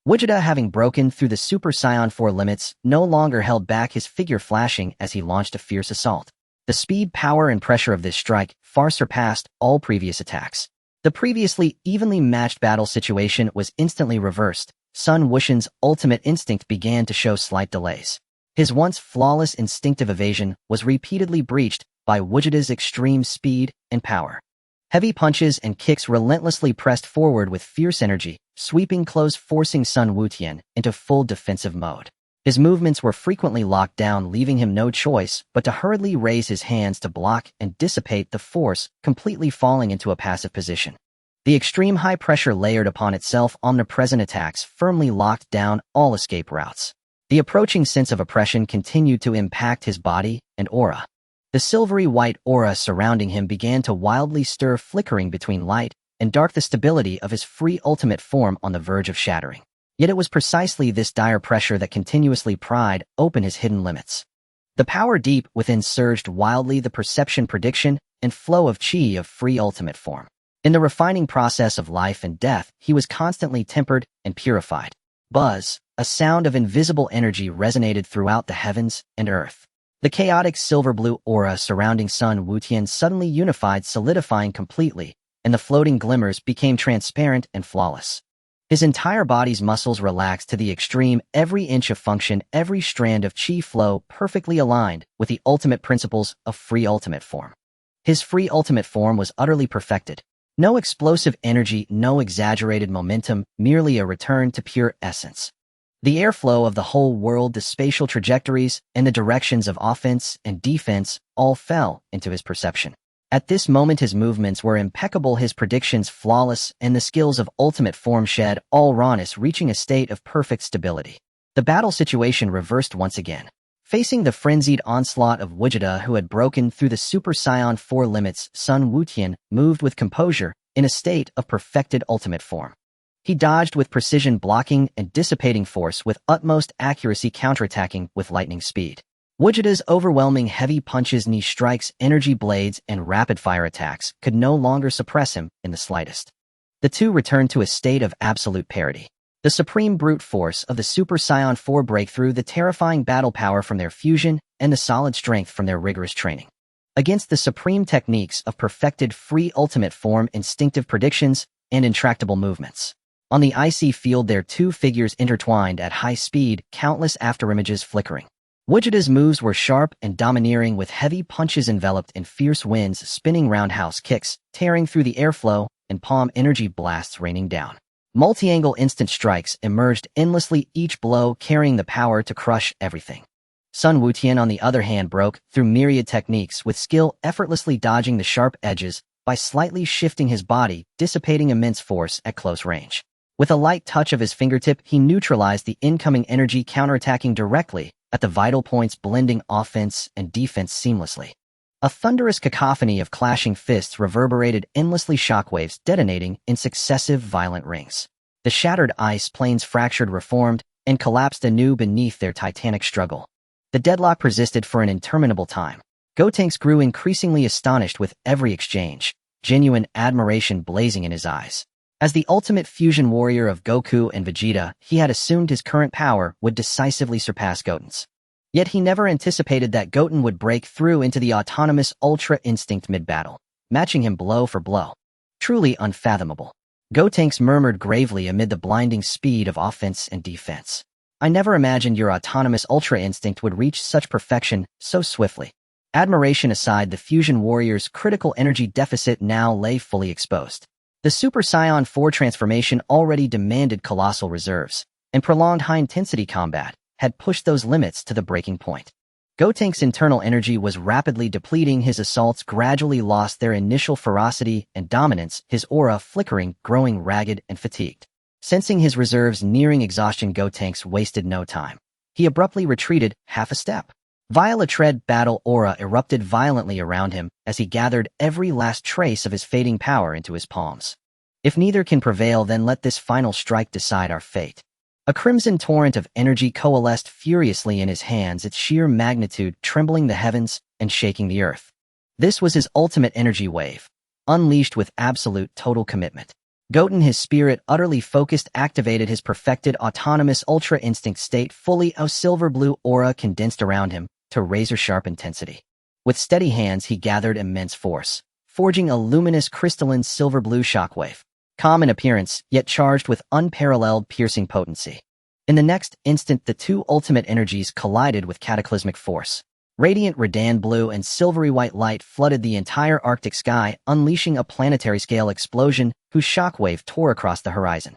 Vegeta, having broken through the Super Saiyan 4 limits, no longer held back, his figure flashing as he launched a fierce assault. The speed, power, and pressure of this strike far surpassed all previous attacks. The previously evenly matched battle situation was instantly reversed. Sun Wushan's ultimate instinct began to show slight delays. His once flawless instinctive evasion was repeatedly breached by Vegeta's extreme speed and power. Heavy punches and kicks relentlessly pressed forward with fierce energy, sweeping close, forcing Sun Wutian into full defensive mode. His movements were frequently locked down, leaving him no choice but to hurriedly raise his hands to block and dissipate the force, completely falling into a passive position. The extreme high pressure layered upon itself, omnipresent attacks firmly locked down all escape routes. The approaching sense of oppression continued to impact his body and aura. The silvery white aura surrounding him began to wildly stir, flickering between light and dark, the stability of his free ultimate form on the verge of shattering. Yet it was precisely this dire pressure that continuously pried open his hidden limits. The power deep within surged wildly, the perception, prediction, and flow of chi of free ultimate form. In the refining process of life and death, he was constantly tempered and purified. Buzz, a sound of invisible energy, resonated throughout the heavens and earth. The chaotic silver-blue aura surrounding Sun Wutian suddenly unified, solidifying completely, and the floating glimmers became transparent and flawless. His entire body's muscles relaxed to the extreme, every inch of function, every strand of chi flow perfectly aligned with the ultimate principles of free ultimate form. His free ultimate form was utterly perfected. No explosive energy, no exaggerated momentum, merely a return to pure essence. The airflow of the whole world, the spatial trajectories, and the directions of offense and defense all fell into his perception. At this moment his movements were impeccable, his predictions flawless, and the skills of ultimate form shed all rawness, reaching a state of perfect stability. The battle situation reversed once again. Facing the frenzied onslaught of Vegeta, who had broken through the Super Saiyan 4 limits, Sun Wutian moved with composure, in a state of perfected ultimate form. He dodged with precision, blocking and dissipating force with utmost accuracy, counterattacking with lightning speed. Vegeta's overwhelming heavy punches, knee strikes, energy blades, and rapid-fire attacks could no longer suppress him in the slightest. The two returned to a state of absolute parity. The supreme brute force of the Super Saiyan 4 breakthrough, the terrifying battle power from their fusion, and the solid strength from their rigorous training. Against the supreme techniques of perfected free ultimate form, instinctive predictions, and intractable movements. On the icy field their two figures intertwined at high speed, countless afterimages flickering. Vegeta's moves were sharp and domineering, with heavy punches enveloped in fierce winds, spinning roundhouse kicks, tearing through the airflow, and palm energy blasts raining down. Multi-angle instant strikes emerged endlessly, each blow carrying the power to crush everything. Sun Wutian, on the other hand, broke through myriad techniques with skill, effortlessly dodging the sharp edges by slightly shifting his body, dissipating immense force at close range. With a light touch of his fingertip, he neutralized the incoming energy, counterattacking directly at the vital points, blending offense and defense seamlessly. A thunderous cacophony of clashing fists reverberated endlessly, shockwaves detonating in successive violent rings. The shattered ice planes fractured, reformed, and collapsed anew beneath their titanic struggle. The deadlock persisted for an interminable time. Gotenks grew increasingly astonished with every exchange, genuine admiration blazing in his eyes. As the ultimate fusion warrior of Goku and Vegeta, he had assumed his current power would decisively surpass Goten's. Yet he never anticipated that Goten would break through into the autonomous Ultra Instinct mid-battle, matching him blow for blow. Truly unfathomable. Gotenks murmured gravely amid the blinding speed of offense and defense. I never imagined your autonomous Ultra Instinct would reach such perfection so swiftly. Admiration aside, the fusion warrior's critical energy deficit now lay fully exposed. The Super Saiyan 4 transformation already demanded colossal reserves, and prolonged high-intensity combat had pushed those limits to the breaking point. Gotenks' internal energy was rapidly depleting, his assaults gradually lost their initial ferocity and dominance, his aura flickering, growing ragged and fatigued. Sensing his reserves nearing exhaustion, Gotenks wasted no time. He abruptly retreated half a step. Viola Tread battle aura erupted violently around him as he gathered every last trace of his fading power into his palms. If neither can prevail, then let this final strike decide our fate. A crimson torrent of energy coalesced furiously in his hands, its sheer magnitude trembling the heavens and shaking the earth. This was his ultimate energy wave, unleashed with absolute total commitment. Goten, his spirit utterly focused, activated his perfected autonomous Ultra Instinct state fully. A silver-blue aura condensed around him to razor-sharp intensity. With steady hands, he gathered immense force, forging a luminous crystalline silver-blue shockwave. Calm in appearance, yet charged with unparalleled piercing potency. In the next instant, the two ultimate energies collided with cataclysmic force. Radiant Redan blue and silvery white light flooded the entire Arctic sky, unleashing a planetary-scale explosion whose shockwave tore across the horizon.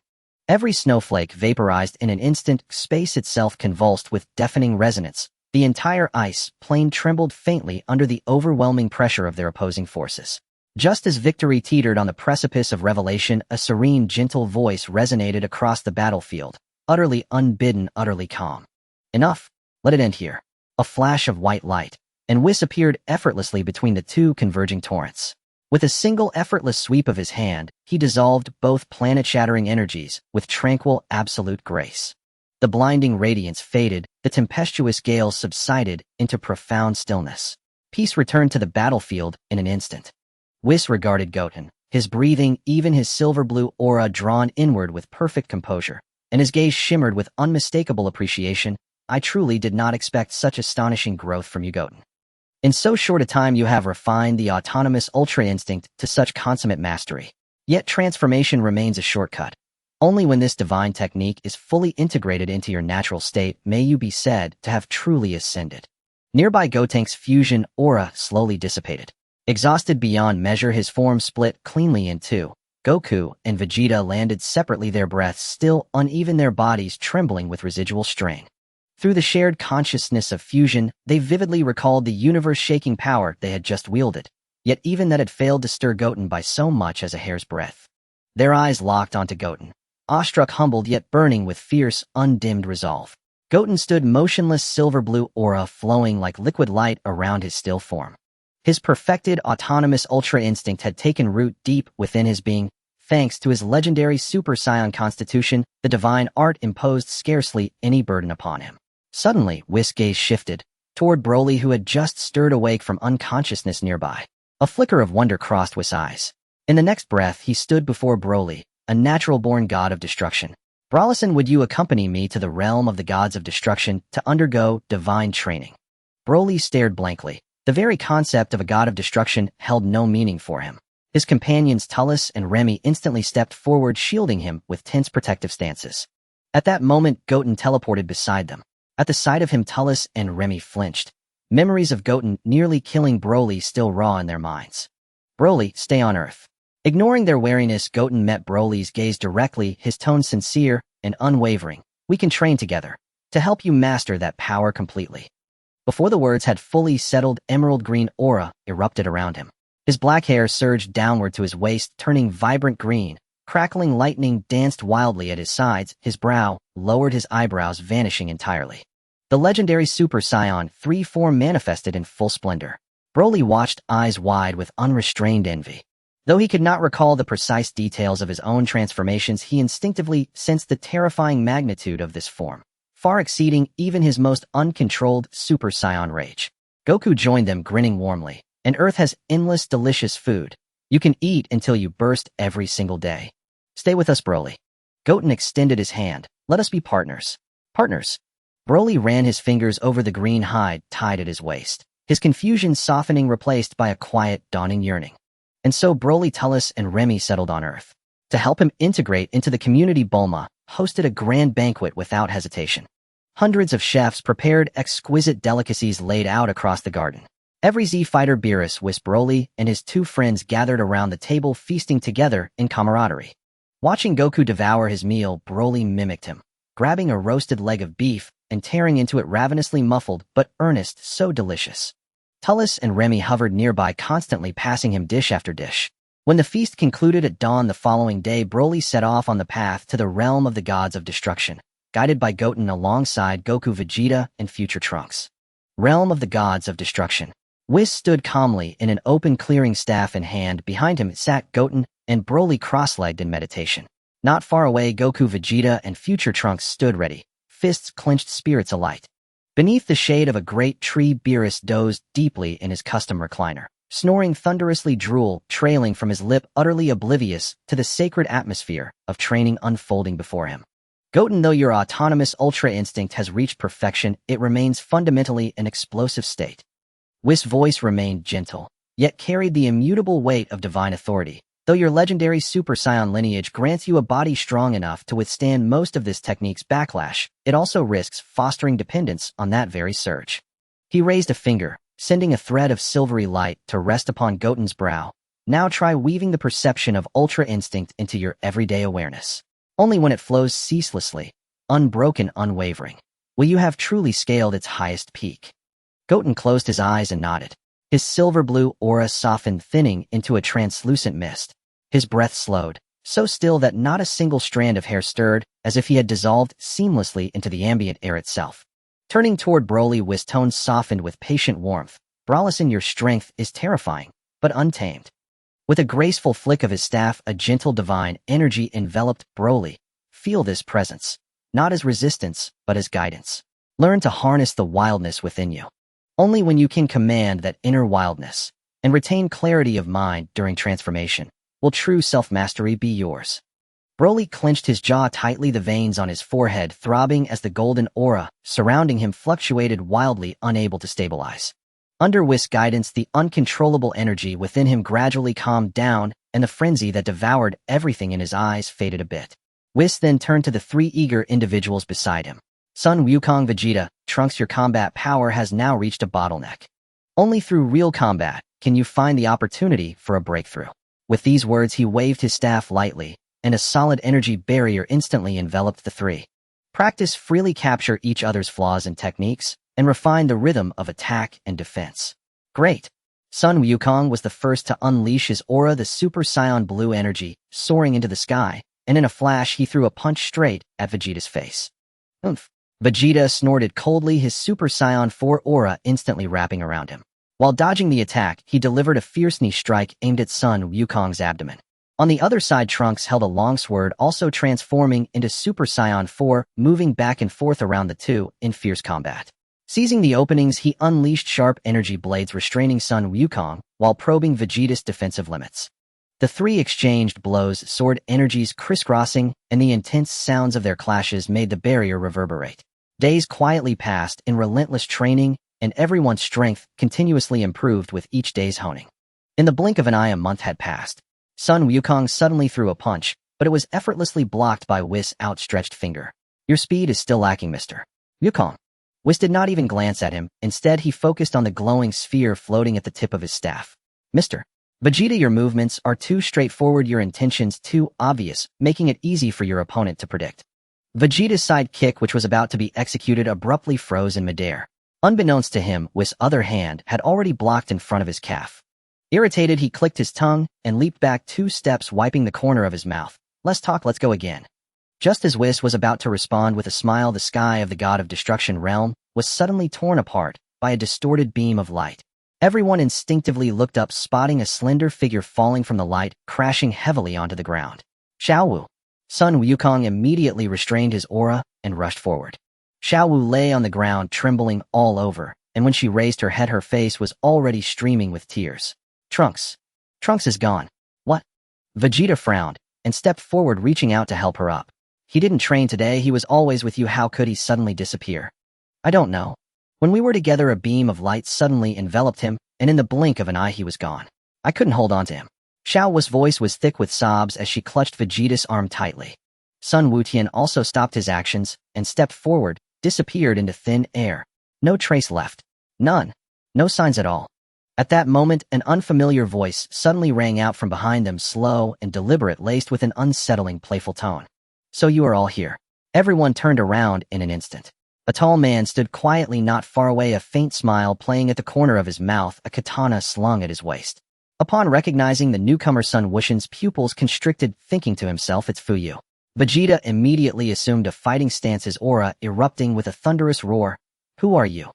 Every snowflake vaporized in an instant, space itself convulsed with deafening resonance. The entire ice plane trembled faintly under the overwhelming pressure of their opposing forces. Just as victory teetered on the precipice of revelation, a serene, gentle voice resonated across the battlefield, utterly unbidden, utterly calm. Enough. Let it end here. A flash of white light, and Whis appeared effortlessly between the two converging torrents. With a single effortless sweep of his hand, he dissolved both planet-shattering energies with tranquil, absolute grace. The blinding radiance faded, the tempestuous gales subsided into profound stillness. Peace returned to the battlefield in an instant. Whis regarded Goten, his breathing, even his silver-blue aura drawn inward with perfect composure, and his gaze shimmered with unmistakable appreciation. I truly did not expect such astonishing growth from you, Goten. In so short a time you have refined the autonomous Ultra Instinct to such consummate mastery. Yet transformation remains a shortcut. Only when this divine technique is fully integrated into your natural state may you be said to have truly ascended. Nearby, Gotenks' fusion aura slowly dissipated. Exhausted beyond measure, his form split cleanly in two. Goku and Vegeta landed separately, their breaths still uneven, their bodies trembling with residual strain. Through the shared consciousness of fusion, they vividly recalled the universe-shaking power they had just wielded, yet even that had failed to stir Goten by so much as a hair's breadth. Their eyes locked onto Goten, awestruck, humbled, yet burning with fierce, undimmed resolve. Goten stood motionless, silver-blue aura flowing like liquid light around his still form. His perfected autonomous Ultra Instinct had taken root deep within his being. Thanks to his legendary Super Saiyan constitution, the divine art imposed scarcely any burden upon him. Suddenly, Whis' gaze shifted toward Broly, who had just stirred awake from unconsciousness nearby. A flicker of wonder crossed Whis' eyes. In the next breath, he stood before Broly, a natural-born god of destruction. Brolison, would you accompany me to the realm of the gods of destruction to undergo divine training? Broly stared blankly. The very concept of a god of destruction held no meaning for him. His companions Tullus and Remy instantly stepped forward, shielding him with tense protective stances. At that moment, Goten teleported beside them. At the sight of him, Tullus and Remy flinched. Memories of Goten nearly killing Broly still raw in their minds. Broly, stay on Earth. Ignoring their wariness, Goten met Broly's gaze directly, his tone sincere and unwavering. "We can train together to help you master that power completely." Before the words had fully settled, emerald green aura erupted around him. His black hair surged downward to his waist, turning vibrant green. Crackling lightning danced wildly at his sides, his brow lowered, his eyebrows vanishing entirely. The legendary Super Saiyan 3 form manifested in full splendor. Broly watched, eyes wide with unrestrained envy. Though he could not recall the precise details of his own transformations, he instinctively sensed the terrifying magnitude of this form, far exceeding even his most uncontrolled Super Saiyan rage. Goku joined them, grinning warmly. "And Earth has endless delicious food. You can eat until you burst every single day. Stay with us, Broly." Goten extended his hand. "Let us be partners." "Partners?" Broly ran his fingers over the green hide tied at his waist, his confusion softening, replaced by a quiet, dawning yearning. And so Broly, Tullus, and Remy settled on Earth. To help him integrate into the community, Bulma hosted a grand banquet without hesitation. Hundreds of chefs prepared exquisite delicacies laid out across the garden. Every Z-fighter, Beerus, Broly, and his two friends gathered around the table, feasting together in camaraderie. Watching Goku devour his meal, Broly mimicked him, grabbing a roasted leg of beef and tearing into it, ravenously, muffled but earnest, so delicious. Tullus and Remy hovered nearby, constantly passing him dish after dish. When the feast concluded at dawn the following day, Broly set off on the path to the realm of the gods of destruction, guided by Goten alongside Goku, Vegeta, and future Trunks. Realm of the gods of destruction. Whis stood calmly in an open clearing, staff in hand. Behind him sat Goten and Broly, cross-legged in meditation. Not far away, Goku, Vegeta, and future Trunks stood ready, fists clenched, spirits alight. Beneath the shade of a great tree, Beerus dozed deeply in his custom recliner, snoring thunderously, drool trailing from his lip, utterly oblivious to the sacred atmosphere of training unfolding before him. "Goten, though your autonomous ultra instinct has reached perfection, it remains fundamentally an explosive state." Whis' voice remained gentle, yet carried the immutable weight of divine authority. "Though your legendary Super Saiyan lineage grants you a body strong enough to withstand most of this technique's backlash, it also risks fostering dependence on that very surge." He raised a finger, sending a thread of silvery light to rest upon Goten's brow. "Now try weaving the perception of ultra instinct into your everyday awareness. Only when it flows ceaselessly, unbroken, unwavering, will you have truly scaled its highest peak." Goten closed his eyes and nodded. His silver-blue aura softened, thinning into a translucent mist. His breath slowed, so still that not a single strand of hair stirred, as if he had dissolved seamlessly into the ambient air itself. Turning toward Broly, Whis' tone softened with patient warmth. "Brolison, your strength is terrifying, but untamed." With a graceful flick of his staff, a gentle divine energy enveloped Broly. "Feel this presence, not as resistance, but as guidance. Learn to harness the wildness within you. Only when you can command that inner wildness and retain clarity of mind during transformation will true self-mastery be yours." Broly clenched his jaw tightly, the veins on his forehead throbbing as the golden aura surrounding him fluctuated wildly, unable to stabilize. Under Whis' guidance, the uncontrollable energy within him gradually calmed down, and the frenzy that devoured everything in his eyes faded a bit. Whis then turned to the three eager individuals beside him. "Son Wukong, Vegeta, Trunks, your combat power has now reached a bottleneck. Only through real combat can you find the opportunity for a breakthrough." With these words, he waved his staff lightly, and a solid energy barrier instantly enveloped the three. "Practice freely, capture each other's flaws and techniques, and refine the rhythm of attack and defense." "Great." Son Wukong was the first to unleash his aura, the Super Saiyan blue energy soaring into the sky, and in a flash he threw a punch straight at Vegeta's face. "Oomph." Vegeta snorted coldly, his Super Saiyan 4 aura instantly wrapping around him. While dodging the attack, he delivered a fierce knee strike aimed at Son Wukong's abdomen. On the other side, Trunks held a long sword, also transforming into Super Saiyan 4, moving back and forth around the two in fierce combat. Seizing the openings, he unleashed sharp energy blades, restraining Son Wukong while probing Vegeta's defensive limits. The three exchanged blows, sword energies crisscrossing, and the intense sounds of their clashes made the barrier reverberate. Days quietly passed in relentless training, and everyone's strength continuously improved with each day's honing. In the blink of an eye, a month had passed. Son Wukong suddenly threw a punch, but it was effortlessly blocked by Whis' outstretched finger. "Your speed is still lacking, Mr. Wukong." Whis did not even glance at him. Instead, he focused on the glowing sphere floating at the tip of his staff. "Mr. Vegeta, your movements are too straightforward, your intentions too obvious, making it easy for your opponent to predict. Vegeta's sidekick, which was about to be executed, abruptly froze in midair. Unbeknownst to him, Whis' other hand had already blocked in front of his calf. Irritated, he clicked his tongue and leaped back 2 steps, wiping the corner of his mouth. Let's talk, let's go again. Just as Whis was about to respond with a smile, the sky of the God of Destruction realm was suddenly torn apart by a distorted beam of light. Everyone instinctively looked up, spotting a slender figure falling from the light, crashing heavily onto the ground. Xiao Wu. Sun Wukong immediately restrained his aura and rushed forward. Xiao Wu lay on the ground, trembling all over, and when she raised her head, her face was already streaming with tears. Trunks. Trunks is gone. What? Vegeta frowned and stepped forward, reaching out to help her up. He didn't train today, he was always with you, how could he suddenly disappear? I don't know. When we were together, a beam of light suddenly enveloped him, and in the blink of an eye he was gone. I couldn't hold on to him. Xiao Wu's voice was thick with sobs as she clutched Vegeta's arm tightly. Sun Wutian also stopped his actions and stepped forward, disappeared into thin air. No trace left. None. No signs at all. At that moment, an unfamiliar voice suddenly rang out from behind them, slow and deliberate, laced with an unsettling, playful tone. So you are all here. Everyone turned around in an instant. A tall man stood quietly not far away, a faint smile playing at the corner of his mouth, a katana slung at his waist. Upon recognizing the newcomer, Sun Wuxian's pupils constricted, thinking to himself, it's Fuyu. Vegeta immediately assumed a fighting stance, his aura erupting with a thunderous roar. Who are you?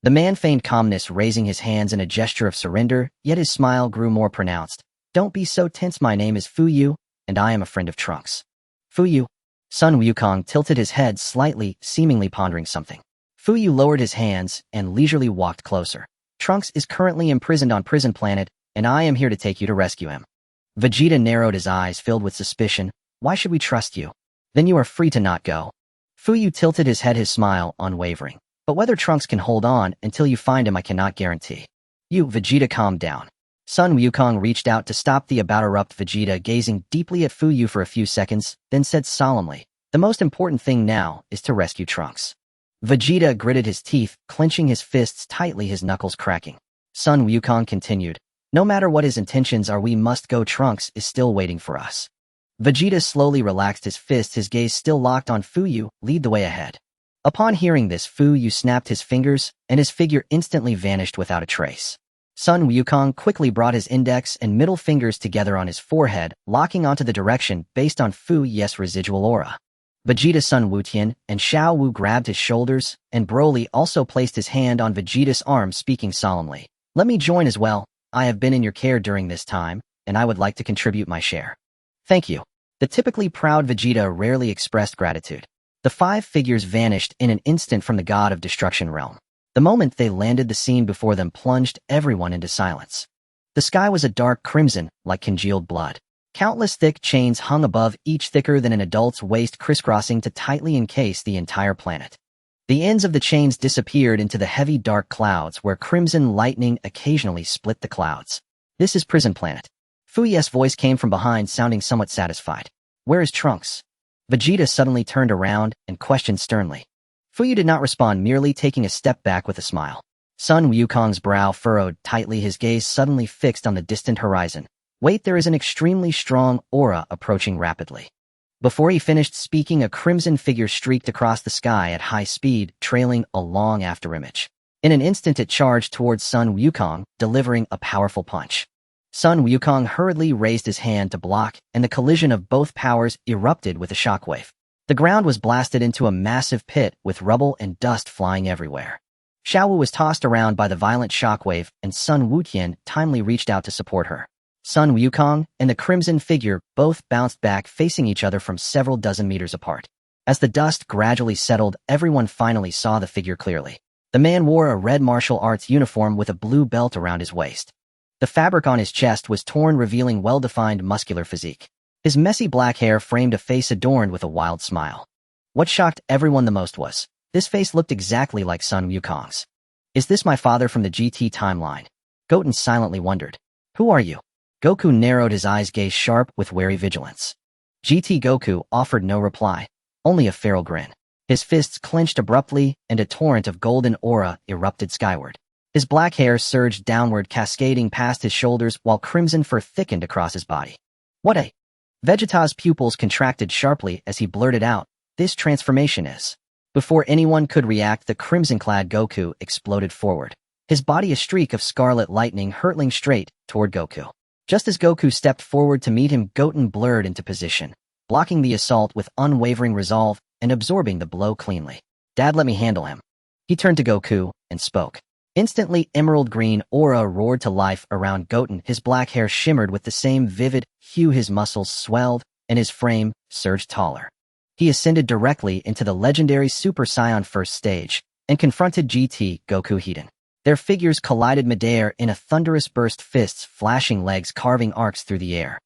The man feigned calmness, raising his hands in a gesture of surrender, yet his smile grew more pronounced. Don't be so tense, my name is Fuyu, and I am a friend of Trunks. Fuyu. Sun Wukong tilted his head slightly, seemingly pondering something. Fuyu lowered his hands and leisurely walked closer. Trunks is currently imprisoned on Prison Planet, and I am here to take you to rescue him. Vegeta narrowed his eyes, filled with suspicion. Why should we trust you? Then you are free to not go. Fuyu tilted his head, his smile unwavering. But whether Trunks can hold on until you find him, I cannot guarantee. Vegeta, calmed down. Sun Wukong reached out to stop the about-erupt Vegeta, gazing deeply at Fuyu for a few seconds, then said solemnly, the most important thing now is to rescue Trunks. Vegeta gritted his teeth, clenching his fists tightly, his knuckles cracking. Sun Wukong continued, no matter what his intentions are, we must go. Trunks is still waiting for us. Vegeta slowly relaxed his fists, his gaze still locked on Fuyu. Lead the way ahead. Upon hearing this, Fuyu snapped his fingers, and his figure instantly vanished without a trace. Sun Wukong quickly brought his index and middle fingers together on his forehead, locking onto the direction based on Fuyu's residual aura. Vegeta, Sun Wutian, and Xiao Wu grabbed his shoulders, and Broly also placed his hand on Vegeta's arm, speaking solemnly. Let me join as well. I have been in your care during this time, and I would like to contribute my share. Thank you. The typically proud Vegeta rarely expressed gratitude. The 5 figures vanished in an instant from the God of Destruction realm. The moment they landed, the scene before them plunged everyone into silence. The sky was a dark crimson, like congealed blood. Countless thick chains hung above, each thicker than an adult's waist, crisscrossing to tightly encase the entire planet. The ends of the chains disappeared into the heavy dark clouds, where crimson lightning occasionally split the clouds. This is Prison Planet. Fuyu's voice came from behind, sounding somewhat satisfied. Where is Trunks? Vegeta suddenly turned around and questioned sternly. Fuyu did not respond, merely taking a step back with a smile. Sun Wukong's brow furrowed tightly, his gaze suddenly fixed on the distant horizon. Wait, there is an extremely strong aura approaching rapidly. Before he finished speaking, a crimson figure streaked across the sky at high speed, trailing a long afterimage. In an instant, it charged towards Sun Wukong, delivering a powerful punch. Sun Wukong hurriedly raised his hand to block, and the collision of both powers erupted with a shockwave. The ground was blasted into a massive pit, with rubble and dust flying everywhere. Xiao Wu was tossed around by the violent shockwave, and Sun Wutian timely reached out to support her. Sun Wukong and the crimson figure both bounced back, facing each other from several dozen meters apart. As the dust gradually settled, everyone finally saw the figure clearly. The man wore a red martial arts uniform with a blue belt around his waist. The fabric on his chest was torn, revealing well-defined muscular physique. His messy black hair framed a face adorned with a wild smile. What shocked everyone the most was, this face looked exactly like Sun Wukong's. Is this my father from the GT timeline? Goten silently wondered. Who are you? Goku narrowed his eyes, gaze sharp with wary vigilance. GT Goku offered no reply, only a feral grin. His fists clenched abruptly, and a torrent of golden aura erupted skyward. His black hair surged downward, cascading past his shoulders while crimson fur thickened across his body. What a... Vegeta's pupils contracted sharply as he blurted out, "This transformation is..." Before anyone could react, the crimson-clad Goku exploded forward, his body a streak of scarlet lightning hurtling straight toward Goku. Just as Goku stepped forward to meet him, Goten blurred into position, blocking the assault with unwavering resolve and absorbing the blow cleanly. "Dad, let me handle him." He turned to Goku and spoke. Instantly, emerald green aura roared to life around Goten. His black hair shimmered with the same vivid hue, his muscles swelled, and his frame surged taller. He ascended directly into the legendary Super Saiyan first stage and confronted GT Goku Hiden. Their figures collided midair in a thunderous burst, fists flashing, legs carving arcs through the air.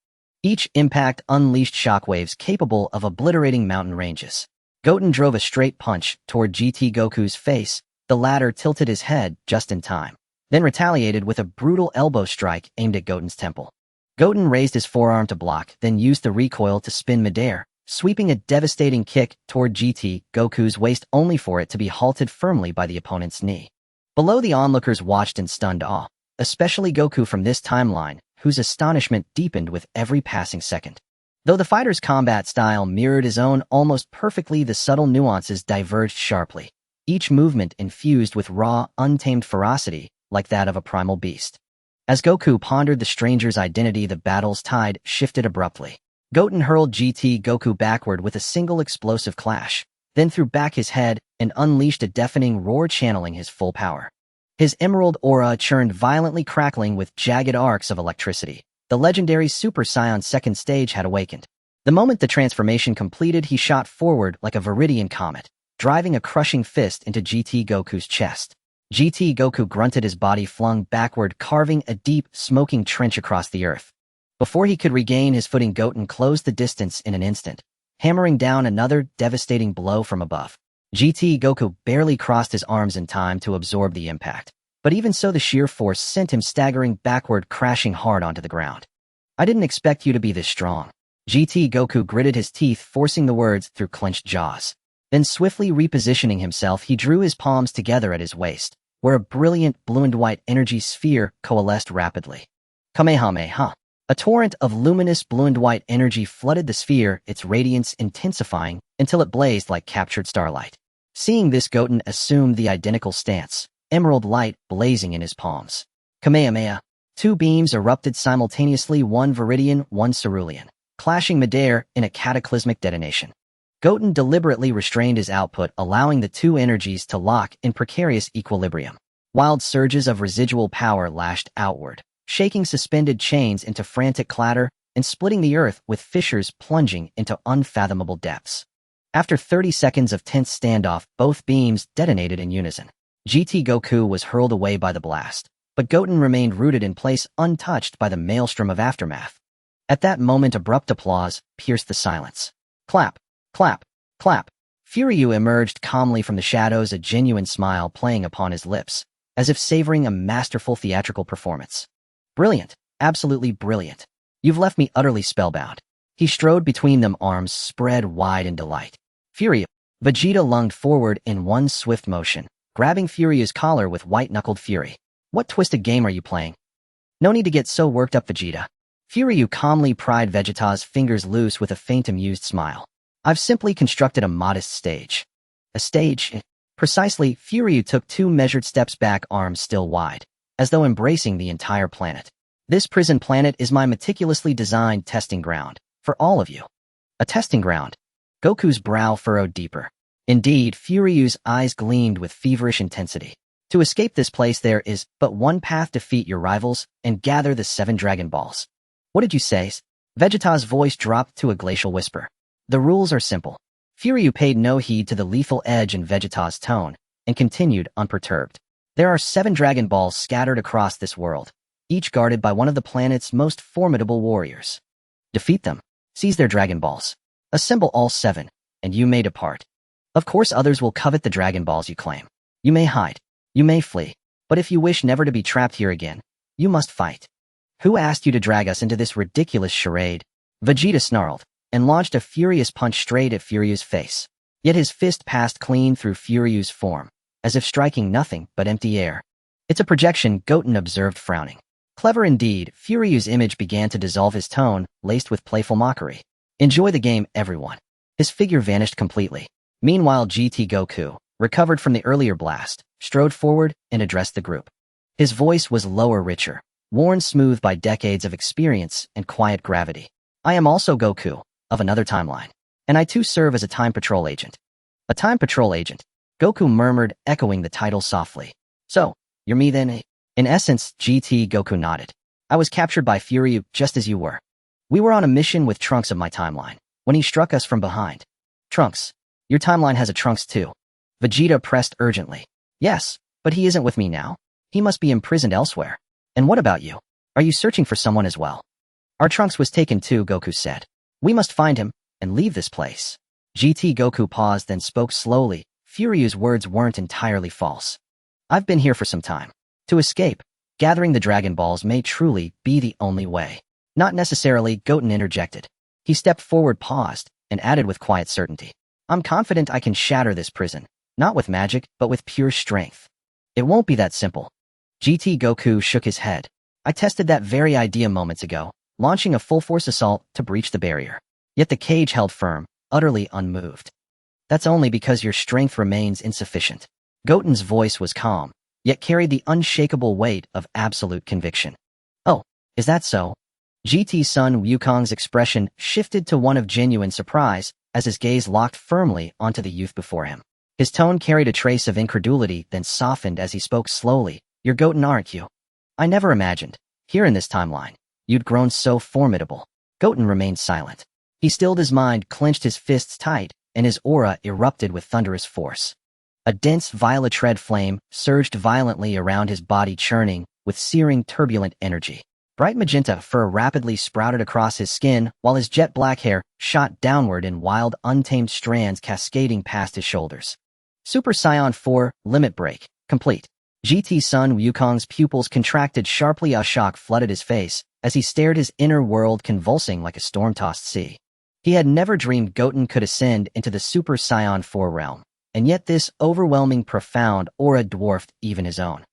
Each impact unleashed shockwaves capable of obliterating mountain ranges. Goten drove a straight punch toward GT Goku's face. The latter tilted his head just in time, then retaliated with a brutal elbow strike aimed at Goten's temple. Goten raised his forearm to block, then used the recoil to spin midair, sweeping a devastating kick toward GT Goku's waist only for it to be halted firmly by the opponent's knee. Below, the onlookers watched in stunned awe, especially Goku from this timeline, whose astonishment deepened with every passing second. Though the fighter's combat style mirrored his own almost perfectly, the subtle nuances diverged sharply, each movement infused with raw, untamed ferocity like that of a primal beast. As Goku pondered the stranger's identity, the battle's tide shifted abruptly. Goten hurled GT Goku backward with a single explosive clash, then threw back his head and unleashed a deafening roar, channeling his full power. His emerald aura churned violently, crackling with jagged arcs of electricity. The legendary Super Saiyan second stage had awakened. The moment the transformation completed, he shot forward like a Viridian comet, driving a crushing fist into GT Goku's chest. GT Goku grunted, his body flung backward, carving a deep, smoking trench across the earth. Before he could regain his footing, Goten closed the distance in an instant, hammering down another devastating blow from above. GT Goku barely crossed his arms in time to absorb the impact, but even so, the sheer force sent him staggering backward, crashing hard onto the ground. "I didn't expect you to be this strong." GT Goku gritted his teeth, forcing the words through clenched jaws. Then, swiftly repositioning himself, he drew his palms together at his waist, where a brilliant blue and white energy sphere coalesced rapidly. Kamehameha! A torrent of luminous blue and white energy flooded the sphere, its radiance intensifying until it blazed like captured starlight. Seeing this, Goten assumed the identical stance, emerald light blazing in his palms. Kamehameha! Two beams erupted simultaneously, one Viridian, one Cerulean, clashing midair in a cataclysmic detonation. Goten deliberately restrained his output, allowing the two energies to lock in precarious equilibrium. Wild surges of residual power lashed outward, shaking suspended chains into frantic clatter and splitting the earth with fissures plunging into unfathomable depths. After 30 seconds of tense standoff, both beams detonated in unison. GT Goku was hurled away by the blast, but Goten remained rooted in place, untouched by the maelstrom of aftermath. At that moment, abrupt applause pierced the silence. Clap! Clap! Clap! Furyu emerged calmly from the shadows, a genuine smile playing upon his lips, as if savoring a masterful theatrical performance. "Brilliant. Absolutely brilliant. You've left me utterly spellbound." He strode between them, arms spread wide in delight. "Furyu!" Vegeta lunged forward in one swift motion, grabbing Furyu's collar with white-knuckled fury. "What twisted game are you playing?" "No need to get so worked up, Vegeta." Furyu calmly pried Vegeta's fingers loose with a faint, amused smile. "I've simply constructed a modest stage." "A stage?" Precisely. Furyu took 2 measured steps back, arms still wide, as though embracing the entire planet. "This prison planet is my meticulously designed testing ground, for all of you." "A testing ground?" Goku's brow furrowed deeper. Indeed, Furyu's eyes gleamed with feverish intensity. "To escape this place, there is but one path: defeat your rivals and gather the 7 Dragon Balls." "What did you say?" Vegeta's voice dropped to a glacial whisper. "The rules are simple." Furyu paid no heed to the lethal edge in Vegeta's tone and continued unperturbed. "There are 7 Dragon Balls scattered across this world, each guarded by one of the planet's most formidable warriors. Defeat them, seize their Dragon Balls, assemble all 7, and you may depart. Of course, others will covet the Dragon Balls you claim. You may hide, you may flee, but if you wish never to be trapped here again, you must fight." "Who asked you to drag us into this ridiculous charade?" Vegeta snarled, and launched a furious punch straight at Furyu's face. Yet his fist passed clean through Furyu's form, as if striking nothing but empty air. It's a projection, Goten observed, frowning. Clever indeed. Furyu's image began to dissolve, his tone laced with playful mockery. Enjoy the game, everyone. His figure vanished completely. Meanwhile, GT Goku, recovered from the earlier blast, strode forward and addressed the group. His voice was lower, richer, worn smooth by decades of experience and quiet gravity. I am also Goku, of another timeline. And I too serve as a time patrol agent. A time patrol agent? Goku murmured, echoing the title softly. So, you're me then? In essence, GT Goku nodded. I was captured by Furyu just as you were. We were on a mission with Trunks of my timeline, when he struck us from behind. Trunks, your timeline has a Trunks too. Vegeta pressed urgently. Yes, but he isn't with me now. He must be imprisoned elsewhere. And what about you? Are you searching for someone as well? Our Trunks was taken too, Goku said. We must find him and leave this place. GT Goku paused, then spoke slowly. Furyu's words weren't entirely false. I've been here for some time. To escape, gathering the Dragon Balls may truly be the only way. Not necessarily, Goten interjected. He stepped forward, paused, and added with quiet certainty. I'm confident I can shatter this prison, not with magic, but with pure strength. It won't be that simple. GT Goku shook his head. I tested that very idea moments ago, launching a full-force assault to breach the barrier. Yet the cage held firm, utterly unmoved. That's only because your strength remains insufficient. Goten's voice was calm, yet carried the unshakable weight of absolute conviction. Oh, is that so? GT Sun Wukong's expression shifted to one of genuine surprise as his gaze locked firmly onto the youth before him. His tone carried a trace of incredulity, then softened as he spoke slowly. You're Goten, aren't you? I never imagined, here in this timeline, you'd grown so formidable. Goten remained silent. He stilled his mind, clenched his fists tight, and his aura erupted with thunderous force. A dense violet red flame surged violently around his body, churning with searing, turbulent energy. Bright magenta fur rapidly sprouted across his skin, while his jet black hair shot downward in wild, untamed strands cascading past his shoulders. Super Saiyan 4, limit break, complete. GT Sun Wukong's pupils contracted sharply. A shock flooded his face as he stared, his inner world convulsing like a storm-tossed sea. He had never dreamed Goten could ascend into the Super Saiyan 4 realm, and yet this overwhelming, profound aura dwarfed even his own.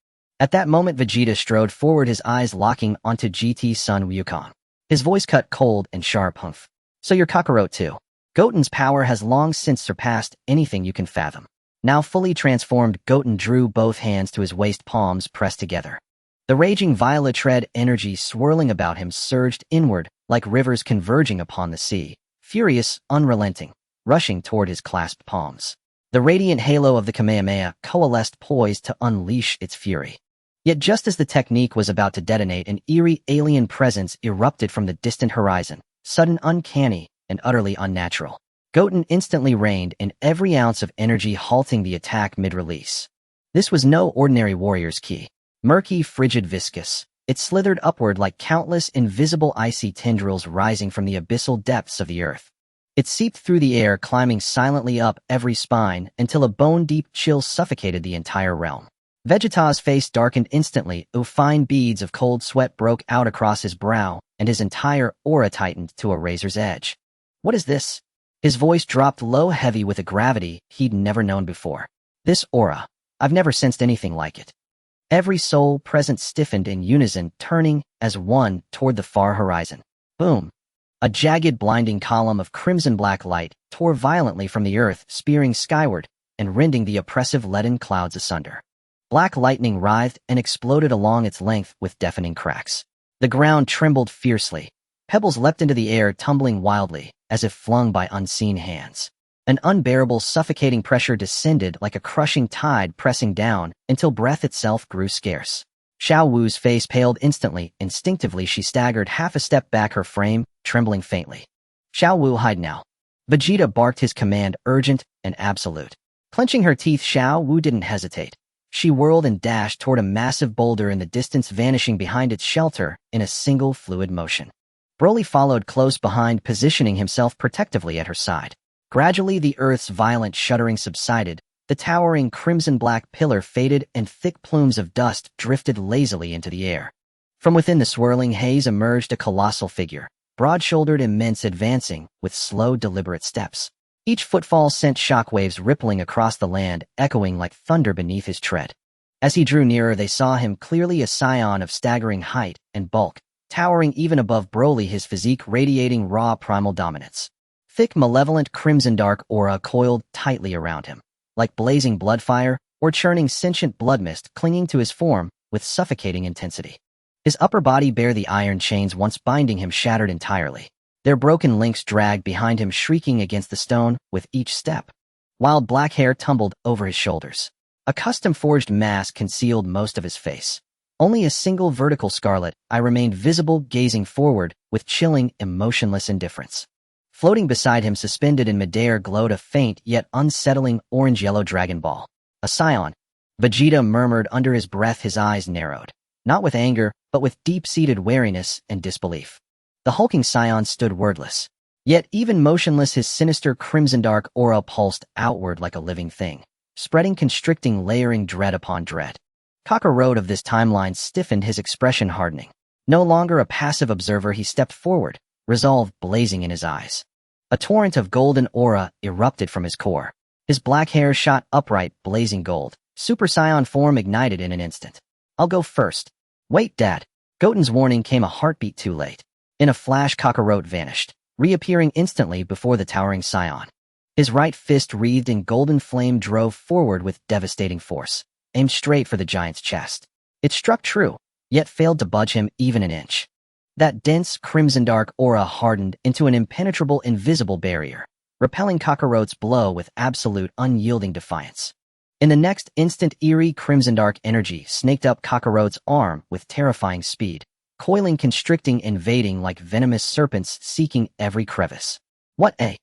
At that moment, Vegeta strode forward, his eyes locking onto GT Sun Wukong. His voice cut cold and sharp. Humph. So you're Kakarot too. Goten's power has long since surpassed anything you can fathom. Now fully transformed, Goten drew both hands to his waist, palms pressed together. The raging violet red energy swirling about him surged inward like rivers converging upon the sea, furious, unrelenting, rushing toward his clasped palms. The radiant halo of the Kamehameha coalesced, poised to unleash its fury. Yet just as the technique was about to detonate, an eerie alien presence erupted from the distant horizon, sudden, uncanny, and utterly unnatural. Goten instantly reined in, every ounce of energy halting the attack mid-release. This was no ordinary warrior's ki. Murky, frigid, viscous, it slithered upward like countless invisible icy tendrils rising from the abyssal depths of the earth. It seeped through the air, climbing silently up every spine until a bone-deep chill suffocated the entire realm. Vegeta's face darkened instantly. Fine beads of cold sweat broke out across his brow, and his entire aura tightened to a razor's edge. What is this? His voice dropped low, heavy with a gravity he'd never known before. This aura. I've never sensed anything like it. Every soul present stiffened in unison, turning as one toward the far horizon. Boom! A jagged, blinding column of crimson-black light tore violently from the earth, spearing skyward and rending the oppressive leaden clouds asunder. Black lightning writhed and exploded along its length with deafening cracks. The ground trembled fiercely. Pebbles leapt into the air, tumbling wildly, as if flung by unseen hands. An unbearable, suffocating pressure descended like a crushing tide, pressing down until breath itself grew scarce. Xiao Wu's face paled instantly. Instinctively, she staggered half a step back, her frame trembling faintly. Xiao Wu, hide now. Vegeta barked his command, urgent and absolute. Clenching her teeth, Xiao Wu didn't hesitate. She whirled and dashed toward a massive boulder in the distance, vanishing behind its shelter in a single fluid motion. Broly followed close behind, positioning himself protectively at her side. Gradually, the earth's violent shuddering subsided, the towering crimson-black pillar faded, and thick plumes of dust drifted lazily into the air. From within the swirling haze emerged a colossal figure, broad-shouldered, immense, advancing with slow, deliberate steps. Each footfall sent shockwaves rippling across the land, echoing like thunder beneath his tread. As he drew nearer, they saw him clearly, a scion of staggering height and bulk, towering even above Broly, his physique radiating raw primal dominance. Thick, malevolent crimson-dark aura coiled tightly around him, like blazing blood fire or churning sentient blood mist clinging to his form with suffocating intensity. His upper body bare the iron chains once binding him shattered entirely. Their broken links dragged behind him, shrieking against the stone with each step. Wild black hair tumbled over his shoulders. A custom-forged mask concealed most of his face. Only a single vertical scarlet eye remained visible, gazing forward with chilling, emotionless indifference. Floating beside him, suspended in midair, glowed a faint yet unsettling orange-yellow Dragon Ball. A scion, Vegeta murmured under his breath, his eyes narrowed, not with anger, but with deep-seated wariness and disbelief. The hulking scion stood wordless, yet even motionless, his sinister crimson-dark aura pulsed outward like a living thing, spreading constricting, layering dread upon dread. Kakarot of this timeline stiffened, his expression hardening. No longer a passive observer, he stepped forward, resolve blazing in his eyes. A torrent of golden aura erupted from his core. His black hair shot upright, blazing gold. Super Saiyan form ignited in an instant. I'll go first. Wait, Dad. Goten's warning came a heartbeat too late. In a flash, Kakarot vanished, reappearing instantly before the towering scion. His right fist, wreathed in golden flame, drove forward with devastating force, aimed straight for the giant's chest. It struck true, yet failed to budge him even an inch. That dense, crimson-dark aura hardened into an impenetrable, invisible barrier, repelling Kakarot's blow with absolute, unyielding defiance. In the next instant, eerie, crimson-dark energy snaked up Kakarot's arm with terrifying speed, coiling, constricting, invading like venomous serpents seeking every crevice. What a...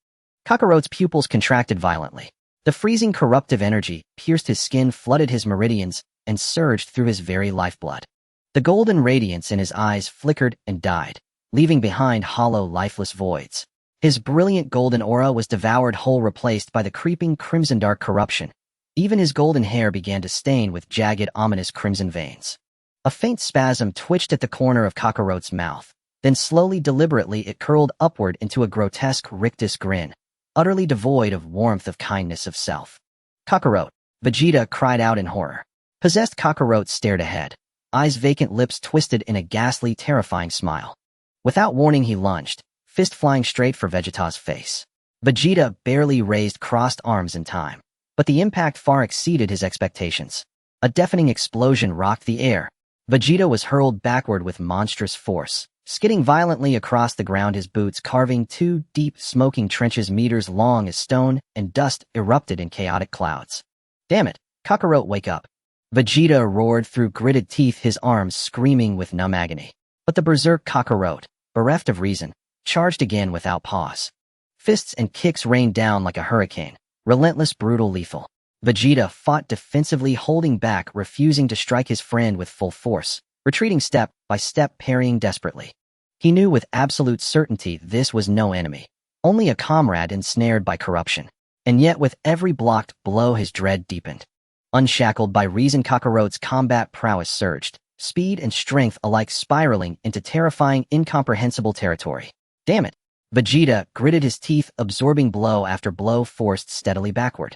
Kakarot's pupils contracted violently. The freezing, corruptive energy pierced his skin, flooded his meridians, and surged through his very lifeblood. The golden radiance in his eyes flickered and died, leaving behind hollow, lifeless voids. His brilliant golden aura was devoured whole, replaced by the creeping crimson-dark corruption. Even his golden hair began to stain with jagged, ominous crimson veins. A faint spasm twitched at the corner of Kakarot's mouth. Then slowly, deliberately, it curled upward into a grotesque rictus grin, utterly devoid of warmth, of kindness, of self. Kakarot! Vegeta cried out in horror. Possessed Kakarot stared ahead, eyes vacant, lips twisted in a ghastly, terrifying smile. Without warning, he lunged, fist flying straight for Vegeta's face. Vegeta barely raised crossed arms in time, but the impact far exceeded his expectations. A deafening explosion rocked the air. Vegeta was hurled backward with monstrous force, skidding violently across the ground, his boots carving two deep, smoking trenches meters long as stone, and dust erupted in chaotic clouds. Damn it, Kakarot, wake up! Vegeta roared through gritted teeth, his arms screaming with numb agony. But the berserk Kakarot, bereft of reason, charged again without pause. Fists and kicks rained down like a hurricane, relentless, brutal, lethal. Vegeta fought defensively, holding back, refusing to strike his friend with full force, retreating step by step, parrying desperately. He knew with absolute certainty this was no enemy, only a comrade ensnared by corruption. And yet with every blocked blow his dread deepened. Unshackled by reason, Kakarot's combat prowess surged, speed and strength alike spiraling into terrifying, incomprehensible territory. Damn it! Vegeta gritted his teeth, absorbing blow after blow, forced steadily backward.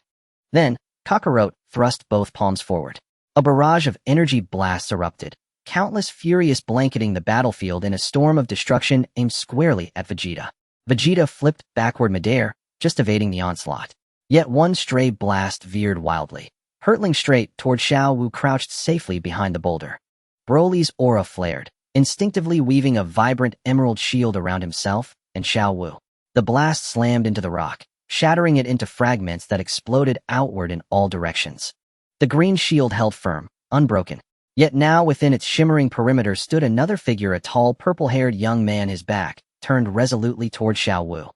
Then, Kakarot thrust both palms forward. A barrage of energy blasts erupted, countless furious blanketing the battlefield in a storm of destruction aimed squarely at Vegeta. Vegeta flipped backward midair, just evading the onslaught. Yet one stray blast veered wildly, hurtling straight toward Xiao Wu, crouched safely behind the boulder. Broly's aura flared, instinctively weaving a vibrant emerald shield around himself and Xiao Wu. The blast slammed into the rock, shattering it into fragments that exploded outward in all directions. The green shield held firm, unbroken. Yet now within its shimmering perimeter stood another figure, a tall, purple-haired young man, his back turned resolutely toward Xiao Wu.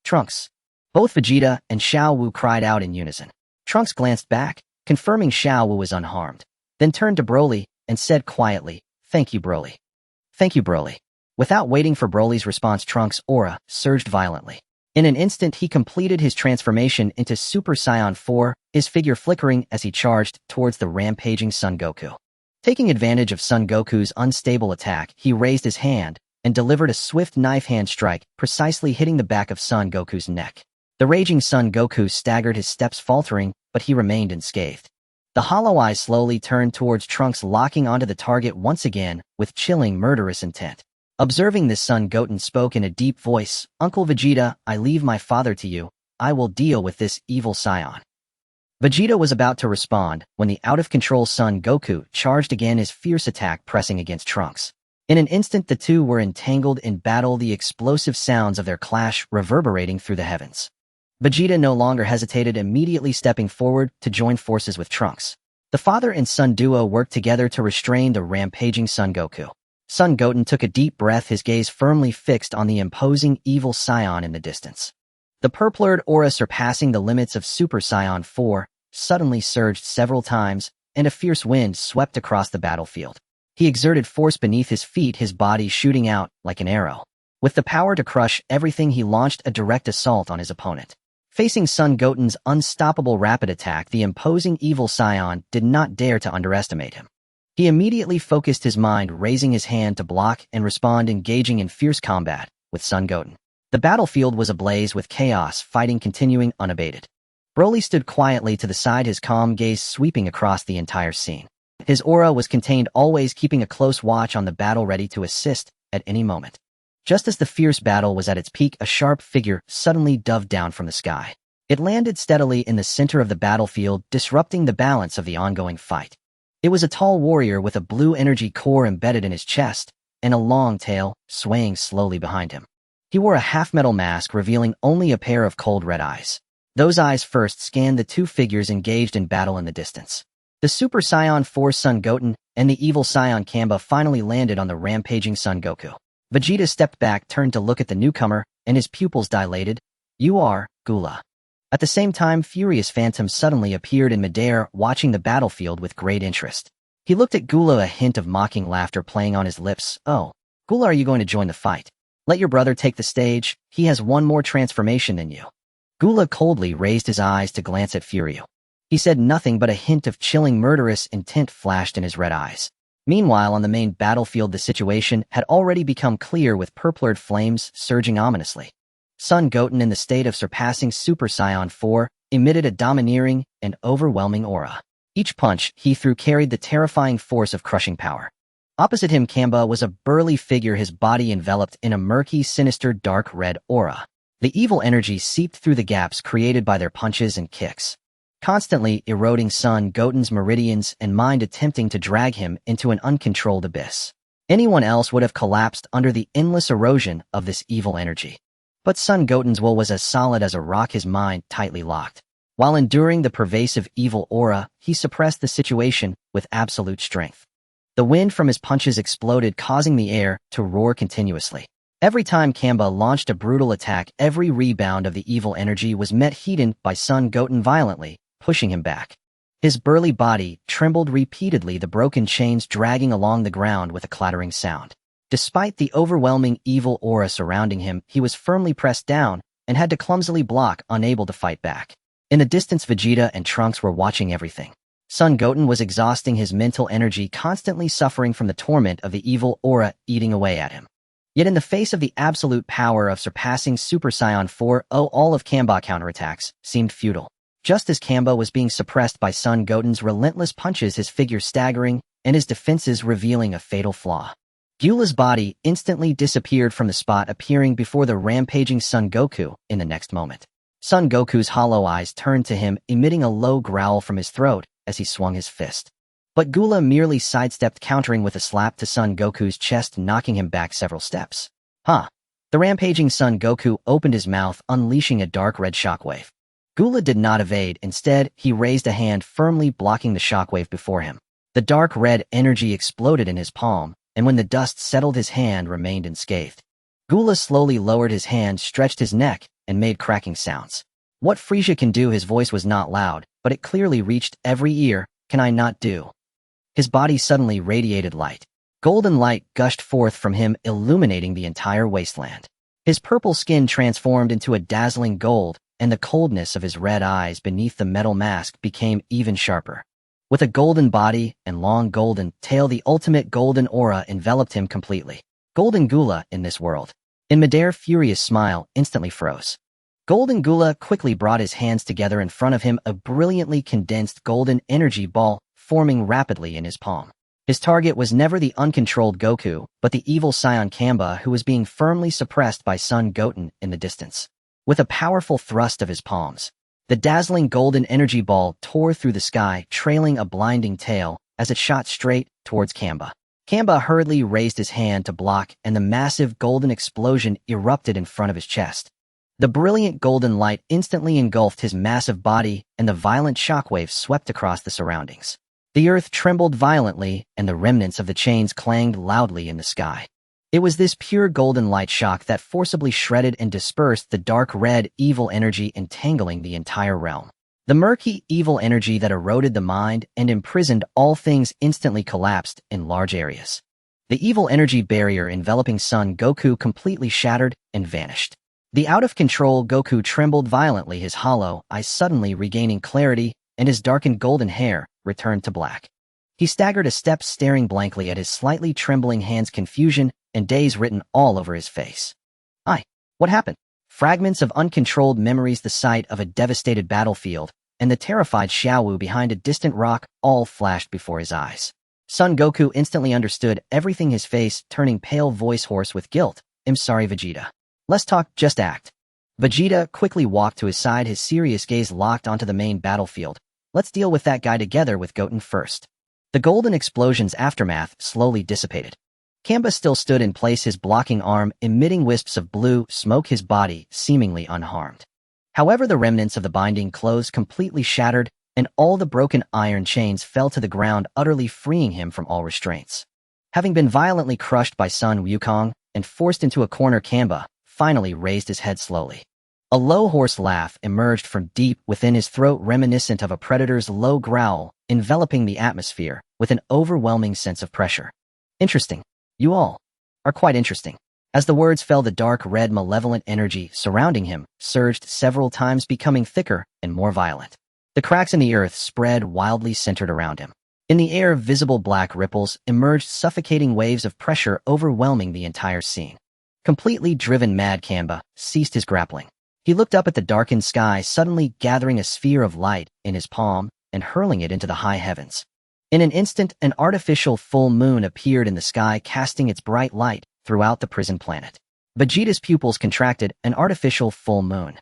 Trunks! Both Vegeta and Xiao Wu cried out in unison. Trunks glanced back, confirming Xiao Wu was unharmed, then turned to Broly and said quietly, "Thank you, Broly. Thank you, Broly." Without waiting for Broly's response, Trunks' aura surged violently. In an instant, he completed his transformation into Super Saiyan 4, his figure flickering as he charged towards the rampaging Son Goku. Taking advantage of Son Goku's unstable attack, he raised his hand and delivered a swift knife hand strike, precisely hitting the back of Son Goku's neck. The raging Son Goku staggered, his steps faltering, but he remained unscathed. The hollow eyes slowly turned towards Trunks, locking onto the target once again with chilling, murderous intent. Observing this, son Goten spoke in a deep voice, "Uncle Vegeta, I leave my father to you. I will deal with this evil Saiyan." Vegeta was about to respond when the out-of-control Son Goku charged again, his fierce attack pressing against Trunks. In an instant, the two were entangled in battle, the explosive sounds of their clash reverberating through the heavens. Vegeta no longer hesitated, immediately stepping forward to join forces with Trunks. The father and son duo worked together to restrain the rampaging Son Goku. Son Goten took a deep breath, his gaze firmly fixed on the imposing evil Saiyan in the distance. The purplured aura, surpassing the limits of Super Saiyan 4, suddenly surged several times, and a fierce wind swept across the battlefield. He exerted force beneath his feet, his body shooting out like an arrow. With the power to crush everything, he launched a direct assault on his opponent. Facing Son Goten's unstoppable rapid attack, the imposing evil Saiyan did not dare to underestimate him. He immediately focused his mind, raising his hand to block and respond, engaging in fierce combat with Son Goten. The battlefield was ablaze with chaos, fighting continuing unabated. Broly stood quietly to the side, his calm gaze sweeping across the entire scene. His aura was contained, always keeping a close watch on the battle, ready to assist at any moment. Just as the fierce battle was at its peak, a sharp figure suddenly dove down from the sky. It landed steadily in the center of the battlefield, disrupting the balance of the ongoing fight. It was a tall warrior with a blue energy core embedded in his chest, and a long tail swaying slowly behind him. He wore a half-metal mask, revealing only a pair of cold red eyes. Those eyes first scanned the two figures engaged in battle in the distance. The Super Saiyan 4 Son Goten and the evil Saiyan Kamba finally landed on the rampaging Son Goku. Vegeta stepped back, turned to look at the newcomer, and his pupils dilated. "You are Gula." At the same time, Furious Phantom suddenly appeared in midair, watching the battlefield with great interest. He looked at Gula, a hint of mocking laughter playing on his lips. "Oh, Gula, are you going to join the fight? Let your brother take the stage. He has one more transformation than you." Gula coldly raised his eyes to glance at Furio. He said nothing, but a hint of chilling, murderous intent flashed in his red eyes. Meanwhile, on the main battlefield, the situation had already become clear, with purplured flames surging ominously. Son Goten, in the state of surpassing Super Saiyan 4, emitted a domineering and overwhelming aura. Each punch he threw carried the terrifying force of crushing power. Opposite him, Kamba was a burly figure, his body enveloped in a murky, sinister, dark red aura. The evil energy seeped through the gaps created by their punches and kicks, constantly eroding Son Goten's meridians and mind, attempting to drag him into an uncontrolled abyss. Anyone else would have collapsed under the endless erosion of this evil energy. But Son Goten's will was as solid as a rock, his mind tightly locked. While enduring the pervasive evil aura, he suppressed the situation with absolute strength. The wind from his punches exploded, causing the air to roar continuously. Every time Kamba launched a brutal attack, every rebound of the evil energy was met heated by Son Goten, violently pushing him back. His burly body trembled repeatedly, the broken chains dragging along the ground with a clattering sound. Despite the overwhelming evil aura surrounding him, he was firmly pressed down and had to clumsily block, unable to fight back. In the distance, Vegeta and Trunks were watching everything. Son Goten was exhausting his mental energy, constantly suffering from the torment of the evil aura eating away at him. Yet in the face of the absolute power of surpassing Super Saiyan 4, all of Kamba's counterattacks seemed futile. Just as Kamba was being suppressed by Son Goten's relentless punches, his figure staggering and his defenses revealing a fatal flaw. Gula's body instantly disappeared from the spot, appearing before the rampaging Son Goku in the next moment. Son Goku's hollow eyes turned to him, emitting a low growl from his throat as he swung his fist. But Gula merely sidestepped, countering with a slap to Son Goku's chest, knocking him back several steps. "Huh." The rampaging Son Goku opened his mouth, unleashing a dark red shockwave. Gula did not evade. Instead, he raised a hand, firmly blocking the shockwave before him. The dark red energy exploded in his palm, and when the dust settled, his hand remained unscathed. Gula slowly lowered his hand, stretched his neck, and made cracking sounds. "What Frieza can do," his voice was not loud, but it clearly reached every ear, "can I not do?" His body suddenly radiated light. Golden light gushed forth from him, illuminating the entire wasteland. His purple skin transformed into a dazzling gold, and the coldness of his red eyes beneath the metal mask became even sharper. With a golden body and long golden tail, the ultimate golden aura enveloped him completely. Golden Gula in this world. In midair, Furious' smile instantly froze. Golden Gula quickly brought his hands together in front of him, a brilliantly condensed golden energy ball forming rapidly in his palm. His target was never the uncontrolled Goku, but the evil Saiyan Kamba, who was being firmly suppressed by son Goten in the distance. With a powerful thrust of his palms, the dazzling golden energy ball tore through the sky, trailing a blinding tail as it shot straight towards Kamba. Kamba hurriedly raised his hand to block, and the massive golden explosion erupted in front of his chest. The brilliant golden light instantly engulfed his massive body, and the violent shockwaves swept across the surroundings. The earth trembled violently, and the remnants of the chains clanged loudly in the sky. It was this pure golden light shock that forcibly shredded and dispersed the dark red evil energy entangling the entire realm. The murky evil energy that eroded the mind and imprisoned all things instantly collapsed in large areas. The evil energy barrier enveloping Son Goku completely shattered and vanished. The out-of-control Goku trembled violently, his hollow eyes suddenly regaining clarity, and his darkened golden hair returned to black. He staggered a step, staring blankly at his slightly trembling hands, confusion and daze written all over his face. What happened? Fragments of uncontrolled memories, the sight of a devastated battlefield, and the terrified Xiaowu behind a distant rock all flashed before his eyes. Son Goku instantly understood everything, his face turning pale, voice hoarse with guilt. "I'm sorry, Vegeta. Let's talk, just act." Vegeta quickly walked to his side, his serious gaze locked onto the main battlefield. "Let's deal with that guy together with Goten first." The golden explosion's aftermath slowly dissipated. Kamba still stood in place, his blocking arm emitting wisps of blue smoke, his body seemingly unharmed. However, the remnants of the binding clothes completely shattered, and all the broken iron chains fell to the ground, utterly freeing him from all restraints. Having been violently crushed by Sun Wukong and forced into a corner, Kamba finally raised his head slowly. A low, hoarse laugh emerged from deep within his throat, reminiscent of a predator's low growl, enveloping the atmosphere with an overwhelming sense of pressure. "Interesting. You all are quite interesting." As the words fell, the dark red malevolent energy surrounding him surged several times, becoming thicker and more violent. The cracks in the earth spread wildly, centered around him. In the air, visible black ripples emerged, suffocating waves of pressure overwhelming the entire scene. Completely driven mad, Kamba ceased his grappling. He looked up at the darkened sky, suddenly gathering a sphere of light in his palm and hurling it into the high heavens. In an instant, an artificial full moon appeared in the sky, casting its bright light throughout the prison planet. Vegeta's pupils contracted. An artificial full moon.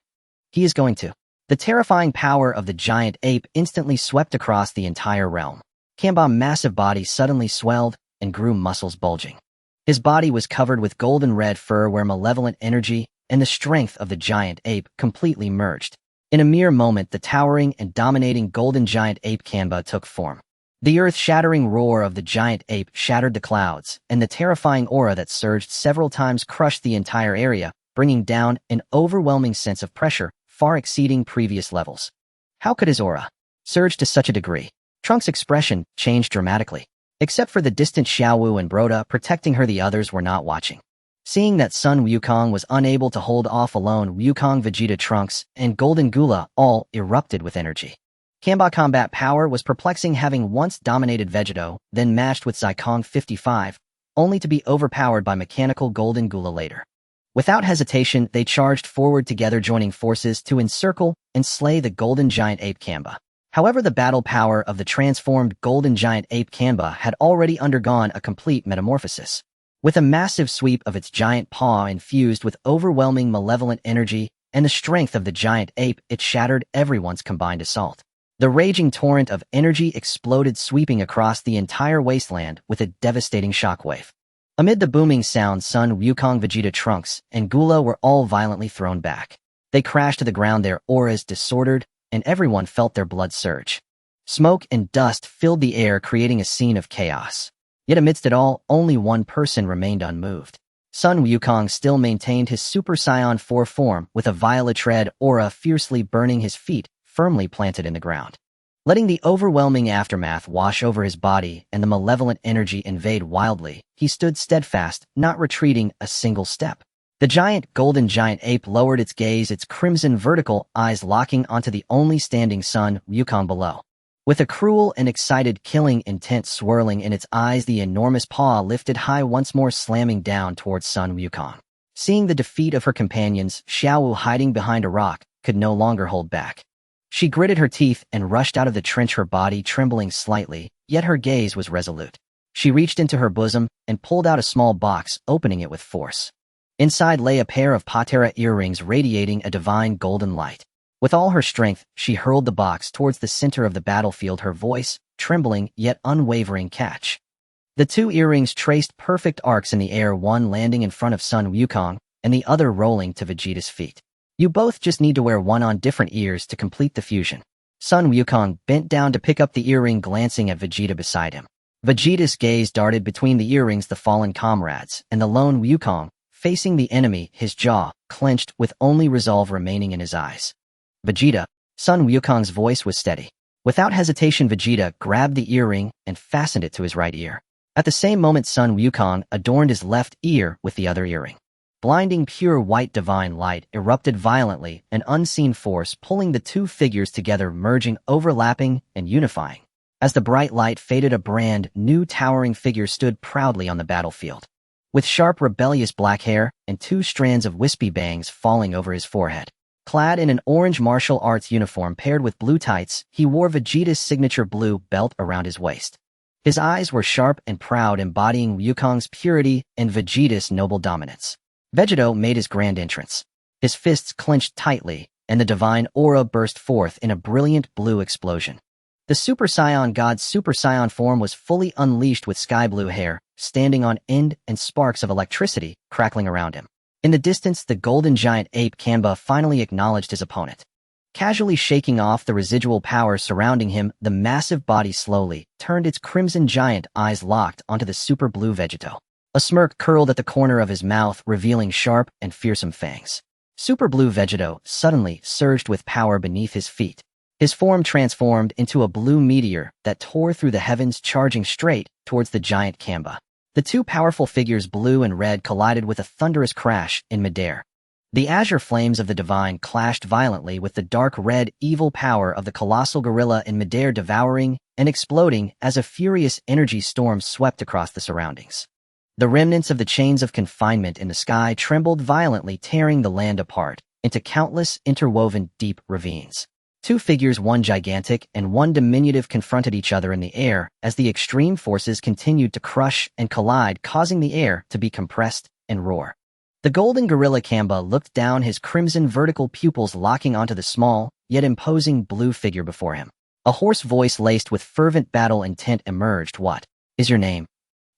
He is going to. The terrifying power of the giant ape instantly swept across the entire realm. Kamba's massive body suddenly swelled and grew, muscles bulging. His body was covered with golden red fur, where malevolent energy and the strength of the giant ape completely merged. In a mere moment, the towering and dominating golden giant ape Kamba took form. The earth-shattering roar of the giant ape shattered the clouds, and the terrifying aura that surged several times crushed the entire area, bringing down an overwhelming sense of pressure, far exceeding previous levels. How could his aura surge to such a degree? Trunks' expression changed dramatically. Except for the distant Xiaowu and Broda protecting her, the others were not watching. Seeing that Sun Wukong was unable to hold off alone, Wukong, Vegeta, Trunks, and Golden Gula all erupted with energy. Kamba's combat power was perplexing, having once dominated Vegeta, then matched with Zycong 55, only to be overpowered by mechanical Golden Gula later. Without hesitation, they charged forward together, joining forces to encircle and slay the golden giant ape Kamba. However, the battle power of the transformed golden giant ape Kamba had already undergone a complete metamorphosis. With a massive sweep of its giant paw infused with overwhelming malevolent energy and the strength of the giant ape, it shattered everyone's combined assault. The raging torrent of energy exploded, sweeping across the entire wasteland with a devastating shockwave. Amid the booming sound, Sun Wukong, Vegeta, Trunks, and Gula were all violently thrown back. They crashed to the ground, their auras disordered, and everyone felt their blood surge. Smoke and dust filled the air, creating a scene of chaos. Yet amidst it all, only one person remained unmoved. Sun Wukong still maintained his Super Saiyan 4 form, with a violet red aura fiercely burning, his feet firmly planted in the ground. Letting the overwhelming aftermath wash over his body and the malevolent energy invade wildly, he stood steadfast, not retreating a single step. The giant golden giant ape lowered its gaze, its crimson vertical eyes locking onto the only standing Sun Wukong below. With a cruel and excited killing intent swirling in its eyes, the enormous paw lifted high, once more slamming down towards Sun Wukong. Seeing the defeat of her companions, Xiaowu hiding behind a rock could no longer hold back. She gritted her teeth and rushed out of the trench, her body trembling slightly, yet her gaze was resolute. She reached into her bosom and pulled out a small box, opening it with force. Inside lay a pair of patera earrings radiating a divine golden light. With all her strength, she hurled the box towards the center of the battlefield, her voice trembling yet unwavering catch. The two earrings traced perfect arcs in the air, one landing in front of Sun Wukong and the other rolling to Vegeta's feet. You both just need to wear one on different ears to complete the fusion. Sun Wukong bent down to pick up the earring, glancing at Vegeta beside him. Vegeta's gaze darted between the earrings, the fallen comrades, and the lone Wukong, facing the enemy, his jaw clenched with only resolve remaining in his eyes. Vegeta, Sun Wukong's voice was steady. Without hesitation, Vegeta grabbed the earring and fastened it to his right ear. At the same moment, Sun Wukong adorned his left ear with the other earring. Blinding pure white divine light erupted violently, an unseen force pulling the two figures together, merging, overlapping, and unifying. As the bright light faded, a brand new towering figure stood proudly on the battlefield. With sharp, rebellious black hair and two strands of wispy bangs falling over his forehead. Clad in an orange martial arts uniform paired with blue tights, he wore Vegeta's signature blue belt around his waist. His eyes were sharp and proud, embodying Wukong's purity and Vegeta's noble dominance. Vegeta made his grand entrance. His fists clenched tightly, and the divine aura burst forth in a brilliant blue explosion. The Super Saiyan God's Super Saiyan form was fully unleashed, with sky blue hair standing on end and sparks of electricity crackling around him. In the distance, the golden giant ape Kanba finally acknowledged his opponent. Casually shaking off the residual power surrounding him, the massive body slowly turned, its crimson giant eyes locked onto the super blue Vegeta. A smirk curled at the corner of his mouth, revealing sharp and fearsome fangs. Super blue Vegeta suddenly surged with power beneath his feet. His form transformed into a blue meteor that tore through the heavens, charging straight towards the giant Kanba. The two powerful figures, blue and red, collided with a thunderous crash in midair. The azure flames of the divine clashed violently with the dark red evil power of the colossal gorilla in midair, devouring and exploding as a furious energy storm swept across the surroundings. The remnants of the chains of confinement in the sky trembled violently, tearing the land apart into countless interwoven deep ravines. Two figures, one gigantic and one diminutive, confronted each other in the air as the extreme forces continued to crush and collide, causing the air to be compressed and roar. The golden gorilla Kanba looked down, his crimson vertical pupils locking onto the small, yet imposing blue figure before him. A hoarse voice laced with fervent battle intent emerged. "What is your name?"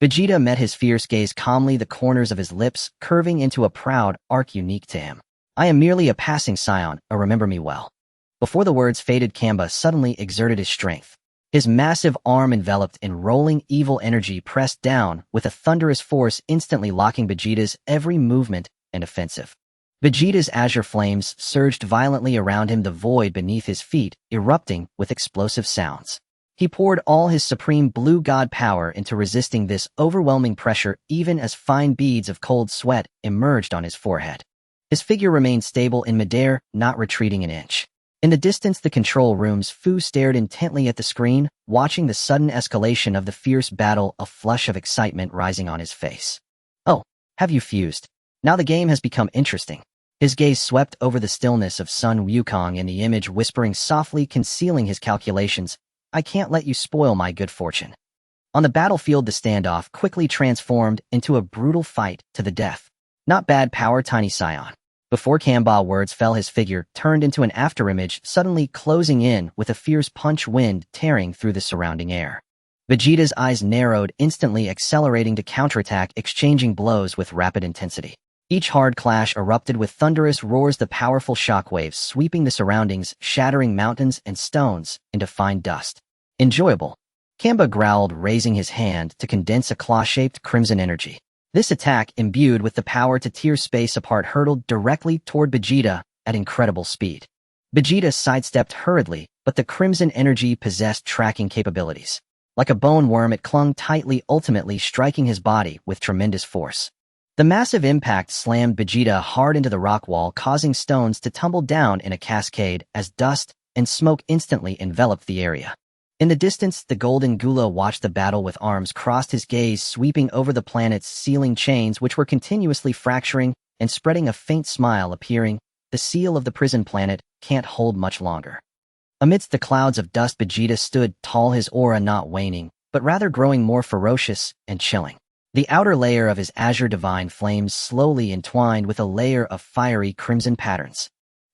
Vegeta met his fierce gaze calmly, the corners of his lips curving into a proud arc unique to him. "I am merely a passing scion, remember me well." Before the words faded, Kanba suddenly exerted his strength. His massive arm, enveloped in rolling evil energy, pressed down with a thunderous force, instantly locking Vegeta's every movement and offensive. Vegeta's azure flames surged violently around him, the void beneath his feet erupting with explosive sounds. He poured all his supreme blue god power into resisting this overwhelming pressure, even as fine beads of cold sweat emerged on his forehead. His figure remained stable in midair, not retreating an inch. In the distance, the control room's Fu stared intently at the screen, watching the sudden escalation of the fierce battle, a flush of excitement rising on his face. "Oh, have you fused? Now the game has become interesting." His gaze swept over the stillness of Sun Wukong and the image, whispering softly, concealing his calculations. "I can't let you spoil my good fortune." On the battlefield, the standoff quickly transformed into a brutal fight to the death. "Not bad power, tiny scion." Before Kanba's words fell, his figure turned into an afterimage, suddenly closing in with a fierce punch, wind tearing through the surrounding air. Vegeta's eyes narrowed, instantly accelerating to counterattack, exchanging blows with rapid intensity. Each hard clash erupted with thunderous roars, the powerful shockwaves sweeping the surroundings, shattering mountains and stones into fine dust. "Enjoyable," Kanba growled, raising his hand to condense a claw-shaped crimson energy. This attack, imbued with the power to tear space apart, hurtled directly toward Vegeta at incredible speed. Vegeta sidestepped hurriedly, but the crimson energy possessed tracking capabilities. Like a bone worm, it clung tightly, ultimately striking his body with tremendous force. The massive impact slammed Vegeta hard into the rock wall, causing stones to tumble down in a cascade as dust and smoke instantly enveloped the area. In the distance, the Golden Gula watched the battle with arms crossed, his gaze sweeping over the planet's sealing chains which were continuously fracturing and spreading, a faint smile appearing. The seal of the prison planet can't hold much longer. Amidst the clouds of dust, Vegeta stood tall, his aura not waning, but rather growing more ferocious and chilling. The outer layer of his azure divine flames slowly entwined with a layer of fiery crimson patterns.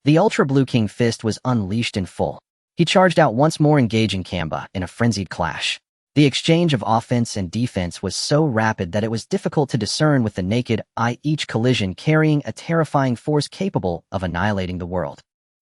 The Ultra Blue King Fist was unleashed in full. He charged out once more, engaging Kamba in a frenzied clash. The exchange of offense and defense was so rapid that it was difficult to discern with the naked eye, each collision carrying a terrifying force capable of annihilating the world.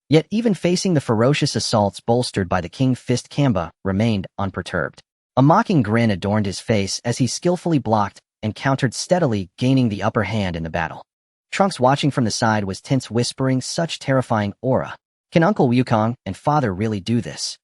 Yet even facing the ferocious assaults bolstered by the King Fist, Kamba remained unperturbed. A mocking grin adorned his face as he skillfully blocked and countered steadily, gaining the upper hand in the battle. Trunks, watching from the side, was tense, whispering, "Such terrifying aura. Can Uncle Wukong and Father really do this?"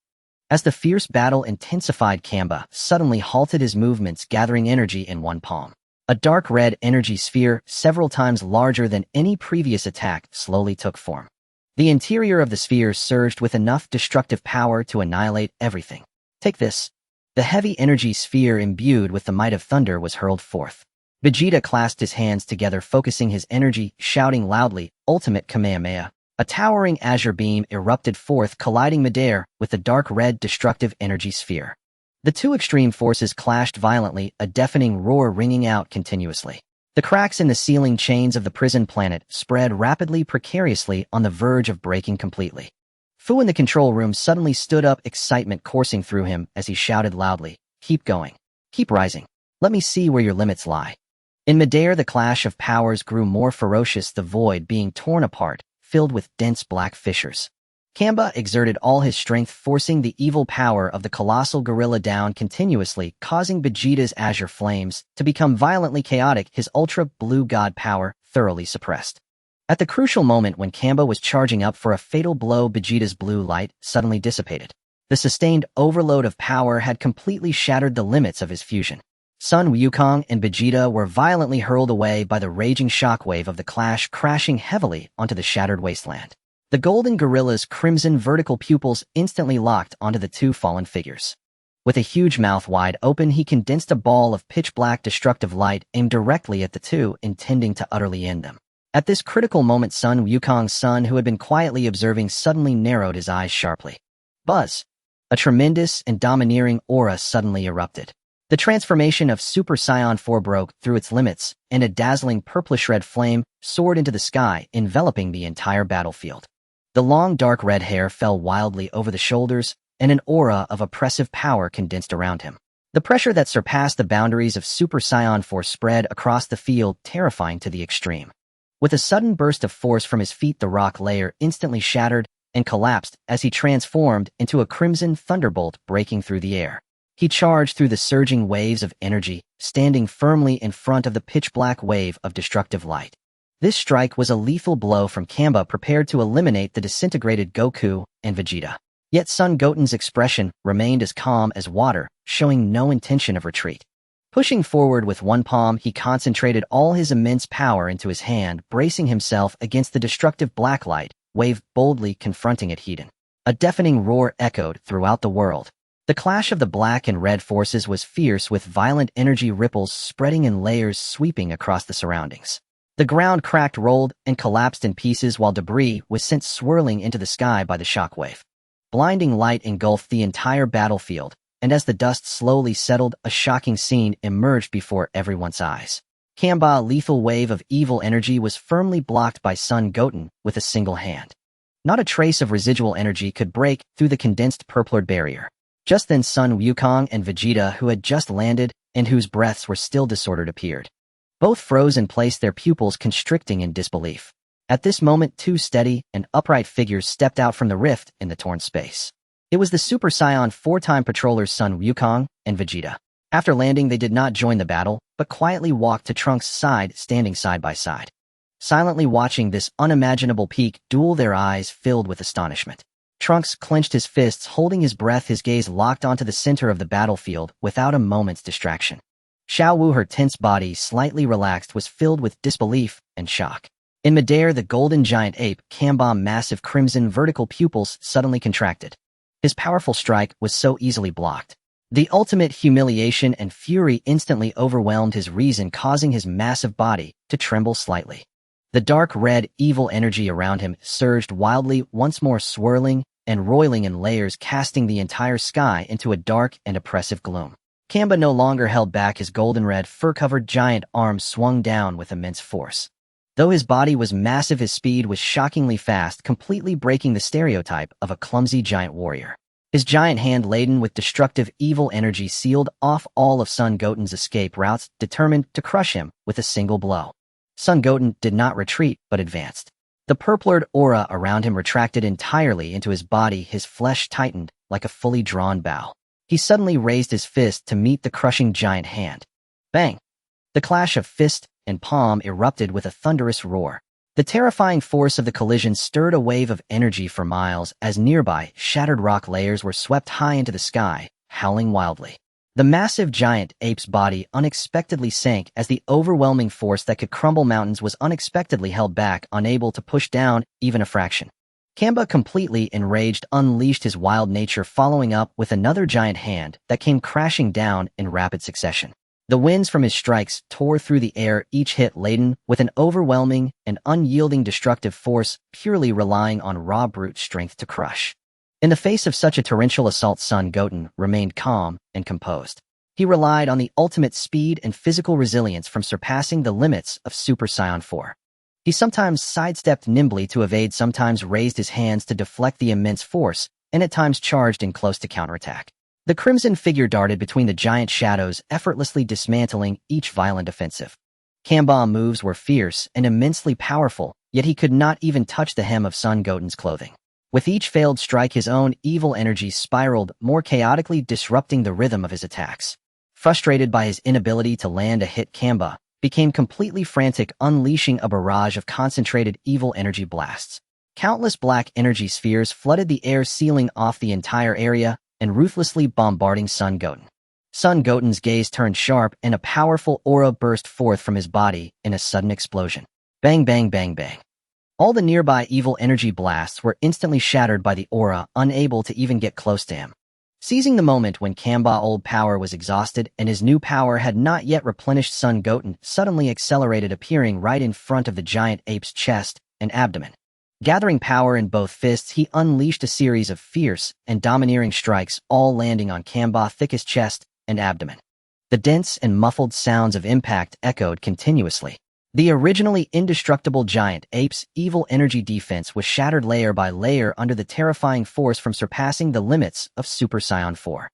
As the fierce battle intensified, Kamba suddenly halted his movements, gathering energy in one palm. A dark red energy sphere, several times larger than any previous attack, slowly took form. The interior of the sphere surged with enough destructive power to annihilate everything. "Take this." The heavy energy sphere, imbued with the might of thunder, was hurled forth. Vegeta clasped his hands together, focusing his energy, shouting loudly, "Ultimate Kamehameha." A towering azure beam erupted forth, colliding midair with the dark red destructive energy sphere. The two extreme forces clashed violently, a deafening roar ringing out continuously. The cracks in the sealing chains of the prison planet spread rapidly, precariously on the verge of breaking completely. Fu in the control room suddenly stood up, excitement coursing through him as he shouted loudly, "Keep going. Keep rising. Let me see where your limits lie." In midair, the clash of powers grew more ferocious, the void being torn apart, filled with dense black fissures. Kamba exerted all his strength, forcing the evil power of the colossal gorilla down continuously, causing Vegeta's azure flames to become violently chaotic, his ultra blue god power thoroughly suppressed. At the crucial moment when Kamba was charging up for a fatal blow, Vegeta's blue light suddenly dissipated. The sustained overload of power had completely shattered the limits of his fusion. Son Wukong and Vegeta were violently hurled away by the raging shockwave of the clash, crashing heavily onto the shattered wasteland. The golden gorilla's crimson vertical pupils instantly locked onto the two fallen figures. With a huge mouth wide open, he condensed a ball of pitch-black destructive light aimed directly at the two, intending to utterly end them. At this critical moment, Son Wukong's son, who had been quietly observing, suddenly narrowed his eyes sharply. Buzz! A tremendous and domineering aura suddenly erupted. The transformation of Super Saiyan 4 broke through its limits, and a dazzling purplish-red flame soared into the sky, enveloping the entire battlefield. The long dark red hair fell wildly over the shoulders, and an aura of oppressive power condensed around him. The pressure that surpassed the boundaries of Super Saiyan 4 spread across the field, terrifying to the extreme. With a sudden burst of force from his feet, the rock layer instantly shattered and collapsed as he transformed into a crimson thunderbolt breaking through the air. He charged through the surging waves of energy, standing firmly in front of the pitch-black wave of destructive light. This strike was a lethal blow from Kamba, prepared to eliminate the disintegrated Goku and Vegeta. Yet Son Goten's expression remained as calm as water, showing no intention of retreat. Pushing forward with one palm, he concentrated all his immense power into his hand, bracing himself against the destructive black light wave, boldly confronting it head-on. A deafening roar echoed throughout the world. The clash of the black and red forces was fierce, with violent energy ripples spreading in layers, sweeping across the surroundings. The ground cracked, rolled, and collapsed in pieces, while debris was sent swirling into the sky by the shockwave. Blinding light engulfed the entire battlefield, and as the dust slowly settled, a shocking scene emerged before everyone's eyes. Kamba's lethal wave of evil energy was firmly blocked by Son Goten with a single hand. Not a trace of residual energy could break through the condensed purplured barrier. Just then, Son Wukong and Vegeta, who had just landed and whose breaths were still disordered, appeared. Both froze in place, their pupils constricting in disbelief. At this moment, two steady and upright figures stepped out from the rift in the torn space. It was the Super Saiyan 4-time patrollers Son Wukong and Vegeta. After landing, they did not join the battle, but quietly walked to Trunks' side, standing side by side. Silently watching this unimaginable peak duel, their eyes filled with astonishment. Trunks clenched his fists, holding his breath, his gaze locked onto the center of the battlefield without a moment's distraction. Xiao Wu, her tense body slightly relaxed, was filled with disbelief and shock. In midair, the golden giant ape, Kamba's massive crimson vertical pupils suddenly contracted. His powerful strike was so easily blocked. The ultimate humiliation and fury instantly overwhelmed his reason, causing his massive body to tremble slightly. The dark red, evil energy around him surged wildly, once more swirling and roiling in layers, casting the entire sky into a dark and oppressive gloom. Kamba no longer held back. His golden red, fur-covered giant arms swung down with immense force. Though his body was massive, his speed was shockingly fast, completely breaking the stereotype of a clumsy giant warrior. His giant hand, laden with destructive evil energy, sealed off all of Son Goten's escape routes, determined to crush him with a single blow. Son Goten did not retreat, but advanced. The purplured aura around him retracted entirely into his body, his flesh tightened like a fully drawn bow. He suddenly raised his fist to meet the crushing giant hand. Bang! The clash of fist and palm erupted with a thunderous roar. The terrifying force of the collision stirred a wave of energy for miles as nearby, shattered rock layers were swept high into the sky, howling wildly. The massive giant ape's body unexpectedly sank as the overwhelming force that could crumble mountains was unexpectedly held back, unable to push down even a fraction. Kamba, completely enraged, unleashed his wild nature, following up with another giant hand that came crashing down in rapid succession. The winds from his strikes tore through the air, each hit laden with an overwhelming and unyielding destructive force, purely relying on raw brute strength to crush. In the face of such a torrential assault, Son Goten remained calm and composed. He relied on the ultimate speed and physical resilience from surpassing the limits of Super Saiyan 4. He sometimes sidestepped nimbly to evade, sometimes raised his hands to deflect the immense force, and at times charged in close to counterattack. The crimson figure darted between the giant shadows, effortlessly dismantling each violent offensive. Kamba's moves were fierce and immensely powerful, yet he could not even touch the hem of Son Goten's clothing. With each failed strike, his own evil energy spiraled more chaotically, disrupting the rhythm of his attacks. Frustrated by his inability to land a hit, Kamba became completely frantic, unleashing a barrage of concentrated evil energy blasts. Countless black energy spheres flooded the air, sealing off the entire area and ruthlessly bombarding Son Goten. Son Goten's gaze turned sharp, and a powerful aura burst forth from his body in a sudden explosion. Bang, bang, bang, bang. All the nearby evil energy blasts were instantly shattered by the aura, unable to even get close to him. Seizing the moment when Kamba's old power was exhausted and his new power had not yet replenished, Son Goten suddenly accelerated, appearing right in front of the giant ape's chest and abdomen. Gathering power in both fists, he unleashed a series of fierce and domineering strikes, all landing on Kamba's thickest chest and abdomen. The dense and muffled sounds of impact echoed continuously. The originally indestructible giant ape's evil energy defense was shattered layer by layer under the terrifying force from surpassing the limits of Super Saiyan 4.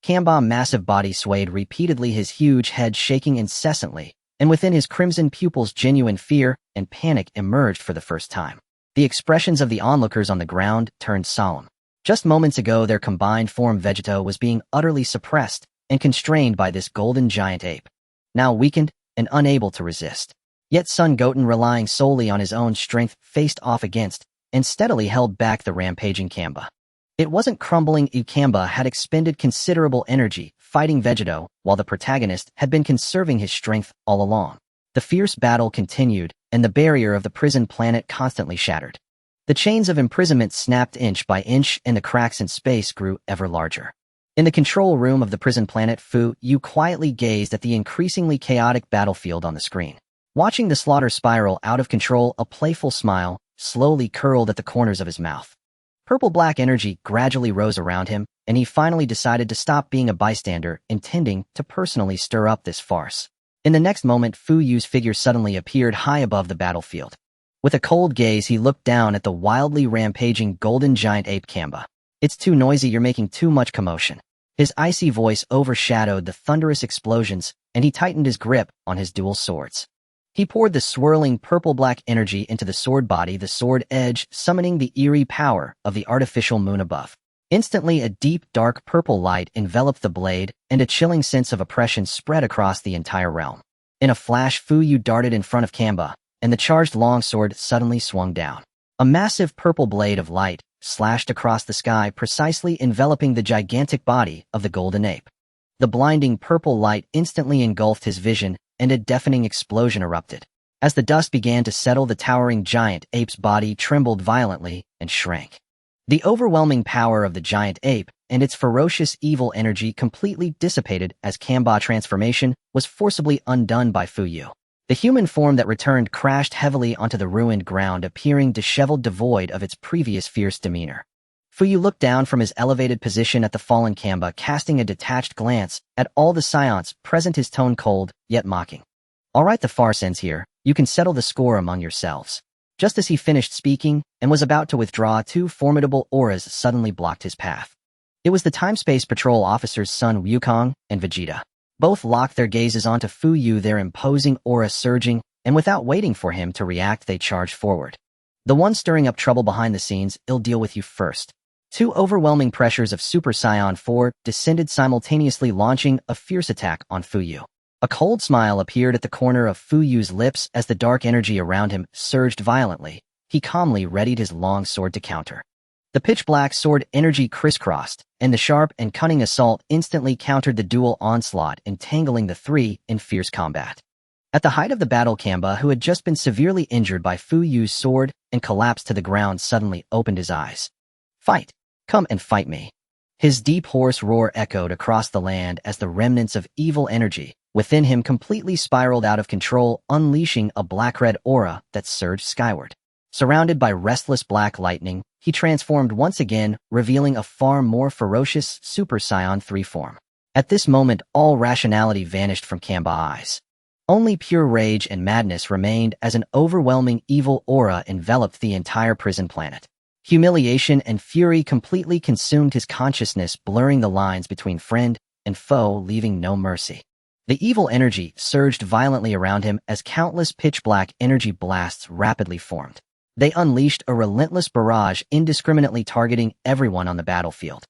Kamba's massive body swayed repeatedly, his huge head shaking incessantly, and within his crimson pupils genuine fear and panic emerged for the first time. The expressions of the onlookers on the ground turned solemn. Just moments ago, their combined form Vegeta was being utterly suppressed and constrained by this golden giant ape, now weakened and unable to resist. Yet Son Goten, relying solely on his own strength, faced off against and steadily held back the rampaging Kamba. It wasn't crumbling. Kamba had expended considerable energy fighting Vegeta, while the protagonist had been conserving his strength all along. The fierce battle continued, and the barrier of the prison planet constantly shattered. The chains of imprisonment snapped inch by inch, and the cracks in space grew ever larger. In the control room of the prison planet, Fu Yu quietly gazed at the increasingly chaotic battlefield on the screen. Watching the slaughter spiral out of control, a playful smile slowly curled at the corners of his mouth. Purple-black energy gradually rose around him, and he finally decided to stop being a bystander, intending to personally stir up this farce. In the next moment, Fu Yu's figure suddenly appeared high above the battlefield. With a cold gaze, he looked down at the wildly rampaging golden giant ape Kamba. "It's too noisy, you're making too much commotion." His icy voice overshadowed the thunderous explosions, and he tightened his grip on his dual swords. He poured the swirling purple-black energy into the sword body, the sword edge summoning the eerie power of the artificial moon above. Instantly, a deep, dark purple light enveloped the blade, and a chilling sense of oppression spread across the entire realm. In a flash, Fu Yu darted in front of Kamba, and the charged longsword suddenly swung down. A massive purple blade of light slashed across the sky, precisely enveloping the gigantic body of the golden ape. The blinding purple light instantly engulfed his vision, and a deafening explosion erupted. As the dust began to settle, the towering giant ape's body trembled violently and shrank. The overwhelming power of the giant ape and its ferocious evil energy completely dissipated as Kamba transformation was forcibly undone by Fuyu. The human form that returned crashed heavily onto the ruined ground, appearing disheveled, devoid of its previous fierce demeanor. Fuyu looked down from his elevated position at the fallen Kamba, casting a detached glance at all the Saiyans present, his tone cold, yet mocking. "All right, the farce ends here. You can settle the score among yourselves." Just as he finished speaking and was about to withdraw, two formidable auras suddenly blocked his path. It was the Time-Space Patrol officers Sun Wukong and Vegeta. Both locked their gazes onto Fuyu, their imposing aura surging, and without waiting for him to react, they charged forward. The one stirring up trouble behind the scenes, "I'll deal with you first." Two overwhelming pressures of Super Saiyan 4 descended simultaneously, launching a fierce attack on Fuyu. A cold smile appeared at the corner of Fuyu's lips as the dark energy around him surged violently. He calmly readied his long sword to counter. The pitch-black sword energy crisscrossed, and the sharp and cunning assault instantly countered the dual onslaught, entangling the three in fierce combat. At the height of the battle, Kamba, who had just been severely injured by Fuyu's sword and collapsed to the ground, suddenly opened his eyes. "Fight! Come and fight me!" His deep hoarse roar echoed across the land as the remnants of evil energy within him completely spiraled out of control, unleashing a black-red aura that surged skyward. Surrounded by restless black lightning, he transformed once again, revealing a far more ferocious Super Saiyan 3 form. At this moment, all rationality vanished from Kamba's eyes. Only pure rage and madness remained as an overwhelming evil aura enveloped the entire prison planet. Humiliation and fury completely consumed his consciousness, blurring the lines between friend and foe, leaving no mercy. The evil energy surged violently around him as countless pitch-black energy blasts rapidly formed. They unleashed a relentless barrage, indiscriminately targeting everyone on the battlefield.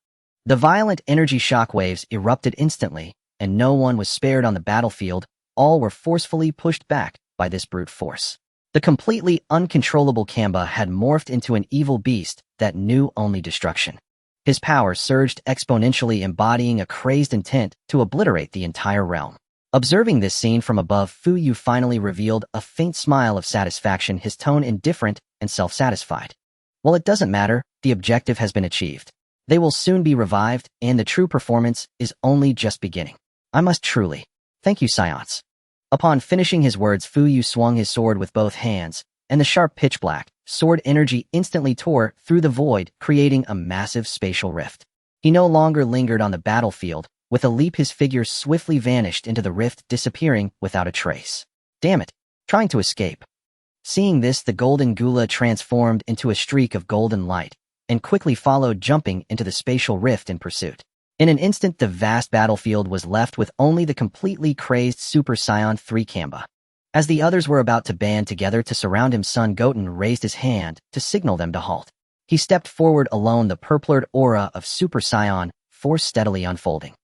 The violent energy shockwaves erupted instantly, and no one was spared on the battlefield. All were forcefully pushed back by this brute force. The completely uncontrollable Kamba had morphed into an evil beast that knew only destruction. His power surged exponentially, embodying a crazed intent to obliterate the entire realm. Observing this scene from above, Fuyu finally revealed a faint smile of satisfaction, his tone indifferent and self-satisfied. "Well, it doesn't matter. The objective has been achieved. They will soon be revived, and the true performance is only just beginning. I must truly thank you, Saiyans." Upon finishing his words, Fuyu swung his sword with both hands, and the sharp pitch-black sword energy instantly tore through the void, creating a massive spatial rift. He no longer lingered on the battlefield. With a leap, his figure swiftly vanished into the rift, disappearing without a trace. "Damn it! Trying to escape." Seeing this, the golden gula transformed into a streak of golden light, and quickly followed, jumping into the spatial rift in pursuit. In an instant, the vast battlefield was left with only the completely crazed Super Saiyan 3 Kamba. As the others were about to band together to surround him, Son Goten raised his hand to signal them to halt. He stepped forward alone, the purplured aura of Super Saiyan 4 steadily unfolding.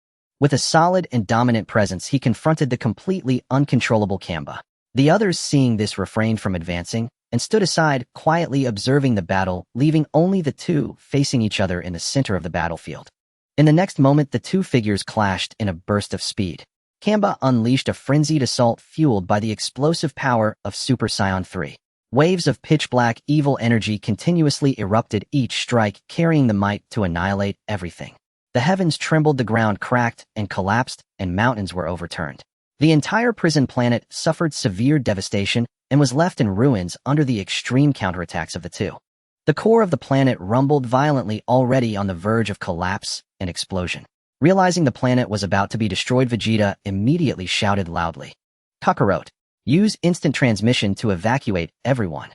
With a solid and dominant presence, he confronted the completely uncontrollable Kamba. The others, seeing this, refrained from advancing and stood aside, quietly observing the battle, leaving only the two facing each other in the center of the battlefield. In the next moment, the two figures clashed in a burst of speed. Kamba unleashed a frenzied assault fueled by the explosive power of Super Saiyan 3. Waves of pitch-black evil energy continuously erupted, each strike carrying the might to annihilate everything. The heavens trembled, the ground cracked and collapsed, and mountains were overturned. The entire prison planet suffered severe devastation and was left in ruins under the extreme counterattacks of the two. The core of the planet rumbled violently, already on the verge of collapse and explosion. Realizing the planet was about to be destroyed, Vegeta immediately shouted loudly, "Kakarot, use instant transmission to evacuate everyone."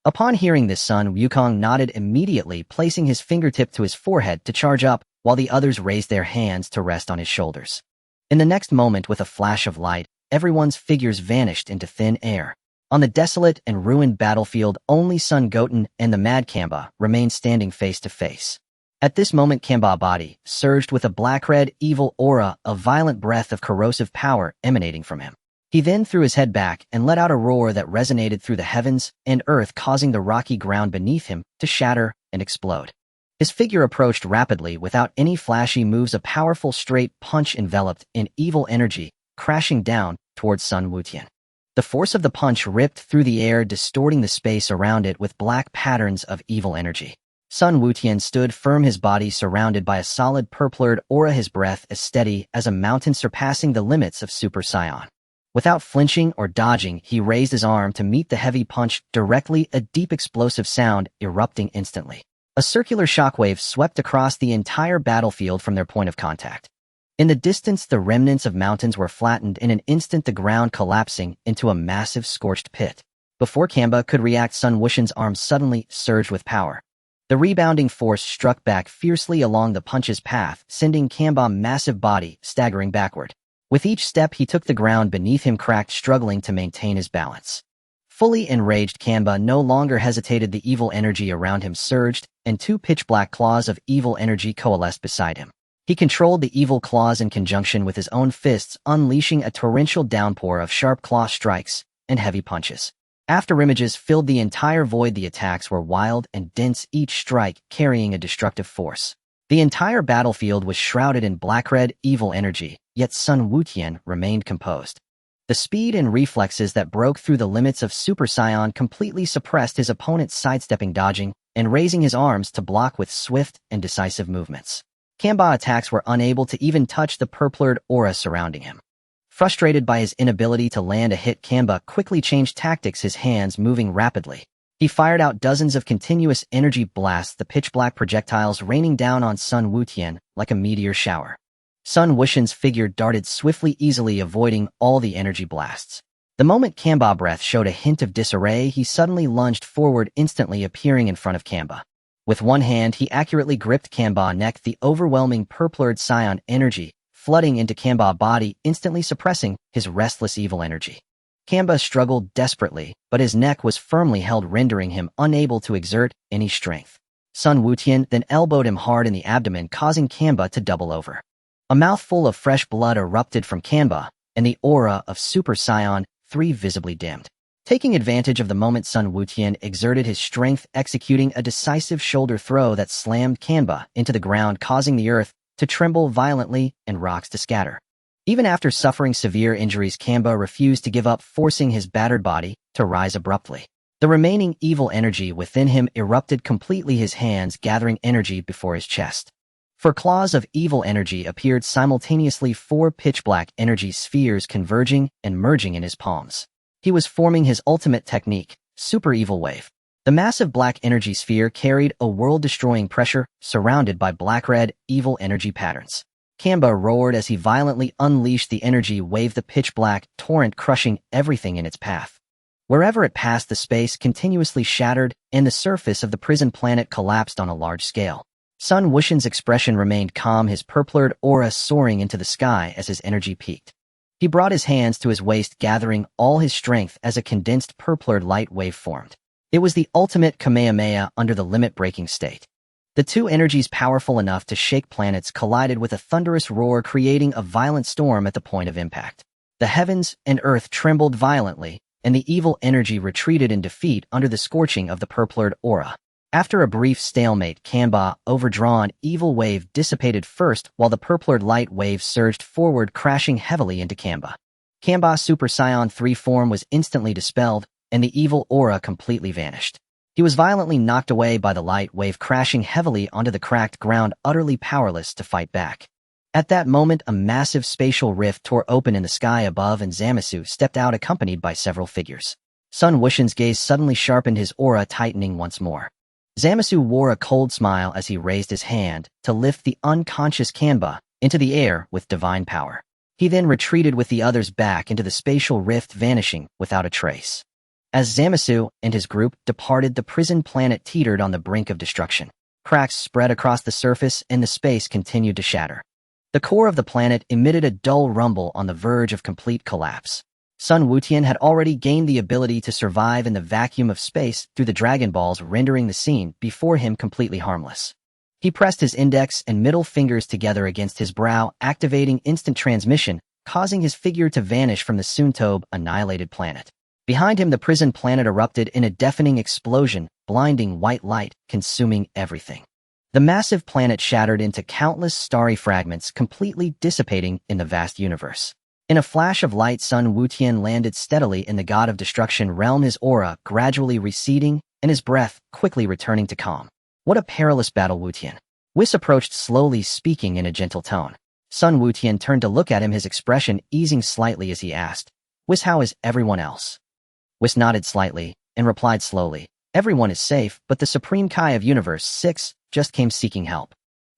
Upon hearing this, Sun Wukong nodded immediately, placing his fingertip to his forehead to charge up, while the others raised their hands to rest on his shoulders. In the next moment, with a flash of light, everyone's figures vanished into thin air. On the desolate and ruined battlefield, only Son Goten and the Mad Kamba remained standing face to face. At this moment, Kamba's body surged with a black-red evil aura, a violent breath of corrosive power emanating from him. He then threw his head back and let out a roar that resonated through the heavens and earth, causing the rocky ground beneath him to shatter and explode. His figure approached rapidly without any flashy moves, a powerful straight punch enveloped in evil energy, crashing down towards Sun Wutian. The force of the punch ripped through the air, distorting the space around it with black patterns of evil energy. Sun Wutian stood firm, his body surrounded by a solid purplured aura, his breath as steady as a mountain, surpassing the limits of Super Saiyan. Without flinching or dodging, he raised his arm to meet the heavy punch directly, a deep explosive sound erupting instantly. A circular shockwave swept across the entire battlefield from their point of contact. In the distance, the remnants of mountains were flattened in an instant, the ground collapsing into a massive scorched pit. Before Kamba could react, Sun Wuxian's arm suddenly surged with power. The rebounding force struck back fiercely along the punch's path, sending Kamba's massive body staggering backward. With each step, he took the ground beneath him cracked, struggling to maintain his balance. Fully enraged, Kamba no longer hesitated. The evil energy around him surged, and two pitch-black claws of evil energy coalesced beside him. He controlled the evil claws in conjunction with his own fists, unleashing a torrential downpour of sharp claw strikes and heavy punches. Afterimages filled the entire void. The attacks were wild and dense, each strike carrying a destructive force. The entire battlefield was shrouded in black-red evil energy, yet Sun Wutian remained composed. The speed and reflexes that broke through the limits of Super Saiyan completely suppressed his opponent's sidestepping, dodging, and raising his arms to block with swift and decisive movements. Kamba's attacks were unable to even touch the purplured aura surrounding him. Frustrated by his inability to land a hit, Kamba quickly changed tactics, his hands moving rapidly. He fired out dozens of continuous energy blasts, the pitch-black projectiles raining down on Sun Wutian like a meteor shower. Sun Wuxian's figure darted swiftly, easily avoiding all the energy blasts. The moment Kamba's breath showed a hint of disarray, he suddenly lunged forward, instantly appearing in front of Kamba. With one hand, he accurately gripped Kamba's neck, the overwhelming purplured Saiyan energy flooding into Kamba's body, instantly suppressing his restless evil energy. Kamba struggled desperately, but his neck was firmly held, rendering him unable to exert any strength. Sun Wutian then elbowed him hard in the abdomen, causing Kamba to double over. A mouthful of fresh blood erupted from Kamba, and the aura of Super Saiyan 3 visibly dimmed. Taking advantage of the moment, Sun Wutian exerted his strength, executing a decisive shoulder throw that slammed Kamba into the ground, causing the earth to tremble violently and rocks to scatter. Even after suffering severe injuries, Kamba refused to give up, forcing his battered body to rise abruptly. The remaining evil energy within him erupted completely, his hands gathering energy before his chest. 4 claws of evil energy appeared simultaneously, 4 pitch-black energy spheres converging and merging in his palms. He was forming his ultimate technique, Super Evil Wave. The massive black energy sphere carried a world-destroying pressure, surrounded by black-red evil energy patterns. Kamba roared as he violently unleashed the energy wave, the pitch-black torrent crushing everything in its path. Wherever it passed, the space continuously shattered, and the surface of the prison planet collapsed on a large scale. Sun Wuxian's expression remained calm, his purplured aura soaring into the sky as his energy peaked. He brought his hands to his waist, gathering all his strength as a condensed purplured light wave formed. It was the ultimate Kamehameha under the limit-breaking state. The two energies, powerful enough to shake planets, collided with a thunderous roar, creating a violent storm at the point of impact. The heavens and earth trembled violently, and the evil energy retreated in defeat under the scorching of the purplured aura. After a brief stalemate, Kamba's overdrawn evil wave dissipated first, while the purplured light wave surged forward, crashing heavily into Kamba. Kamba's Super Saiyan 3 form was instantly dispelled, and the evil aura completely vanished. He was violently knocked away by the light wave, crashing heavily onto the cracked ground, utterly powerless to fight back. At that moment, a massive spatial rift tore open in the sky above, and Zamasu stepped out, accompanied by several figures. Sun Wuxian's gaze suddenly sharpened, his aura tightening once more. Zamasu wore a cold smile as he raised his hand to lift the unconscious Kamba into the air with divine power. He then retreated with the others back into the spatial rift, vanishing without a trace. As Zamasu and his group departed, the prison planet teetered on the brink of destruction. Cracks spread across the surface, and the space continued to shatter. The core of the planet emitted a dull rumble on the verge of complete collapse. Sun Wutian had already gained the ability to survive in the vacuum of space through the Dragon Balls, rendering the scene before him completely harmless. He pressed his index and middle fingers together against his brow, activating instant transmission, causing his figure to vanish from the soon-to-be annihilated planet. Behind him, the prison planet erupted in a deafening explosion, blinding white light, consuming everything. The massive planet shattered into countless starry fragments, completely dissipating in the vast universe. In a flash of light, Sun Wutian landed steadily in the God of Destruction realm, his aura gradually receding and his breath quickly returning to calm. What a perilous battle, Wutian. Whis approached slowly, speaking in a gentle tone. Sun Wutian turned to look at him, his expression easing slightly as he asked, Whis, how is everyone else? Whis nodded slightly and replied slowly, everyone is safe, but the Supreme Kai of Universe 6 just came seeking help.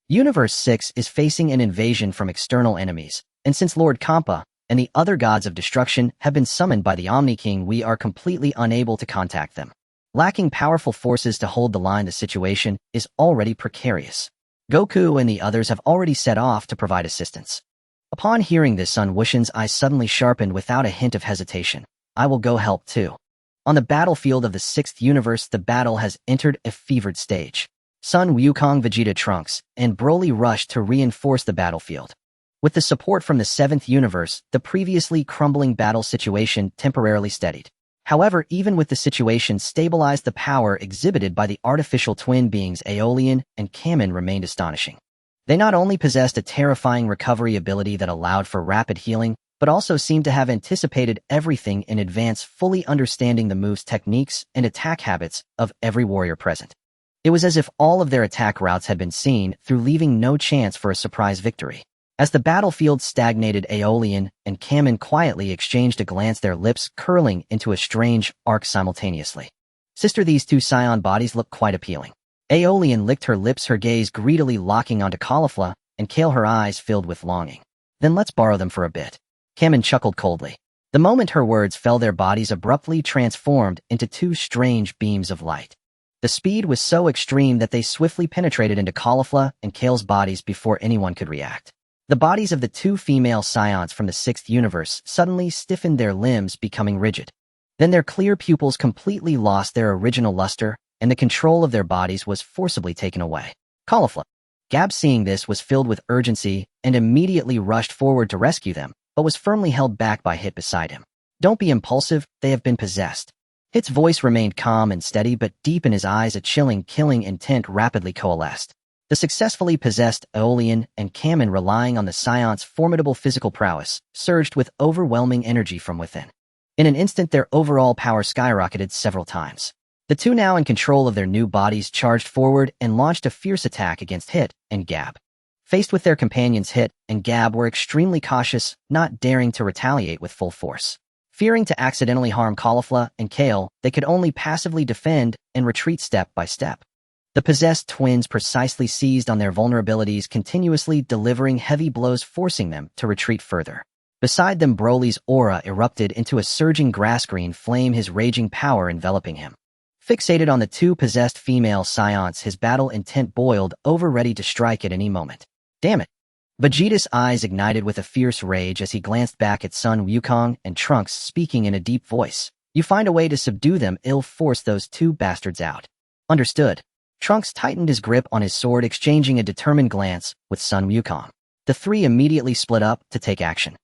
Universe 6 is facing an invasion from external enemies, and since Lord Kampa and the other gods of destruction have been summoned by the Omni King, we are completely unable to contact them. Lacking powerful forces to hold the line, the situation is already precarious. Goku and the others have already set off to provide assistance. Upon hearing this, Sun Wuxian's eyes suddenly sharpened without a hint of hesitation. I will go help too. On the battlefield of the 6th universe, the battle has entered a fevered stage. Sun Wukong, Vegeta, Trunks, and Broly rushed to reinforce the battlefield. With the support from the 7th universe, the previously crumbling battle situation temporarily steadied. However, even with the situation stabilized, the power exhibited by the artificial twin beings Aeolian and Kamen remained astonishing. They not only possessed a terrifying recovery ability that allowed for rapid healing, but also seemed to have anticipated everything in advance, fully understanding the moves, techniques, and attack habits of every warrior present. It was as if all of their attack routes had been seen through, leaving no chance for a surprise victory. As the battlefield stagnated, Aeolian and Kamen quietly exchanged a glance, their lips curling into a strange arc simultaneously. Sister, these two Saiyan bodies look quite appealing. Aeolian licked her lips, her gaze greedily locking onto Caulifla, and Kale, her eyes filled with longing. Then let's borrow them for a bit. Kamen chuckled coldly. The moment her words fell, their bodies abruptly transformed into two strange beams of light. The speed was so extreme that they swiftly penetrated into Caulifla and Kale's bodies before anyone could react. The bodies of the two female Saiyans from the 6th universe suddenly stiffened, their limbs becoming rigid. Then their clear pupils completely lost their original luster, and the control of their bodies was forcibly taken away. Caulifla. Gab, seeing this, was filled with urgency and immediately rushed forward to rescue them, but was firmly held back by Hit beside him. Don't be impulsive, they have been possessed. Hit's voice remained calm and steady, but deep in his eyes a chilling, killing intent rapidly coalesced. The successfully possessed Aeolian and Kamen, relying on the Saiyan's formidable physical prowess, surged with overwhelming energy from within. In an instant, their overall power skyrocketed several times. The two, now in control of their new bodies, charged forward and launched a fierce attack against Hit and Gab. Faced with their companions, Hit and Gab were extremely cautious, not daring to retaliate with full force. Fearing to accidentally harm Caulifla and Kale, they could only passively defend and retreat step by step. The possessed twins precisely seized on their vulnerabilities, continuously delivering heavy blows, forcing them to retreat further. Beside them, Broly's aura erupted into a surging grass-green flame, his raging power enveloping him. Fixated on the two possessed female Saiyans, his battle intent boiled over, ready to strike at any moment. Damn it! Vegeta's eyes ignited with a fierce rage as he glanced back at Sun Wukong and Trunks, speaking in a deep voice. You find a way to subdue them, I'll force those two bastards out. Understood. Trunks tightened his grip on his sword, exchanging a determined glance with Sun Wukong. The three immediately split up to take action.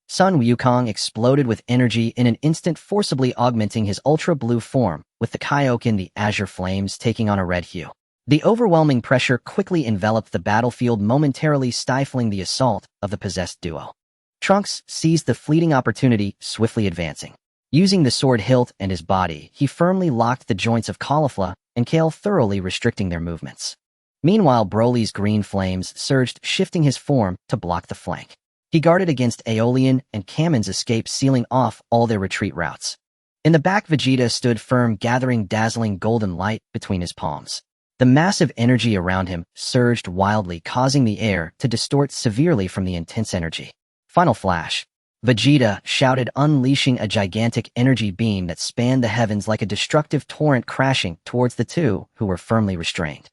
Sun Wukong exploded with energy in an instant, forcibly augmenting his ultra-blue form, with the Kaioken, the azure flames, taking on a red hue. The overwhelming pressure quickly enveloped the battlefield, momentarily stifling the assault of the possessed duo. Trunks seized the fleeting opportunity, swiftly advancing. Using the sword hilt and his body, he firmly locked the joints of Caulifla and Kale, thoroughly restricting their movements. Meanwhile, Broly's green flames surged, shifting his form to block the flank. He guarded against Aeolian and Kamen's escape, sealing off all their retreat routes. In the back, Vegeta stood firm, gathering dazzling golden light between his palms. The massive energy around him surged wildly, causing the air to distort severely from the intense energy. Final flash. Vegeta shouted, unleashing a gigantic energy beam that spanned the heavens like a destructive torrent, crashing towards the two who were firmly restrained.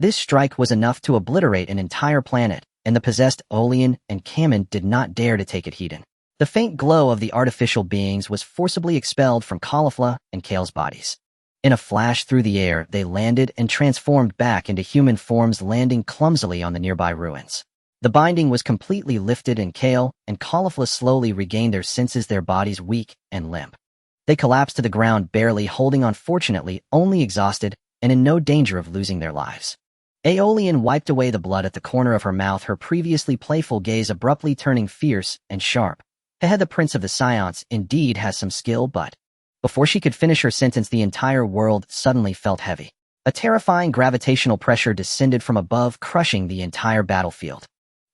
This strike was enough to obliterate an entire planet, and the possessed Aeolian and Kamen did not dare to take it heed. The faint glow of the artificial beings was forcibly expelled from Caulifla and Kale's bodies. In a flash through the air, they landed and transformed back into human forms, landing clumsily on the nearby ruins. The binding was completely lifted, and Kale and Caulifla slowly regained their senses, their bodies weak and limp. They collapsed to the ground, barely holding on, fortunately only exhausted and in no danger of losing their lives. Aeolian wiped away the blood at the corner of her mouth, her previously playful gaze abruptly turning fierce and sharp. The Prince of the Saiyans indeed has some skill, but... Before she could finish her sentence, the entire world suddenly felt heavy. A terrifying gravitational pressure descended from above, crushing the entire battlefield.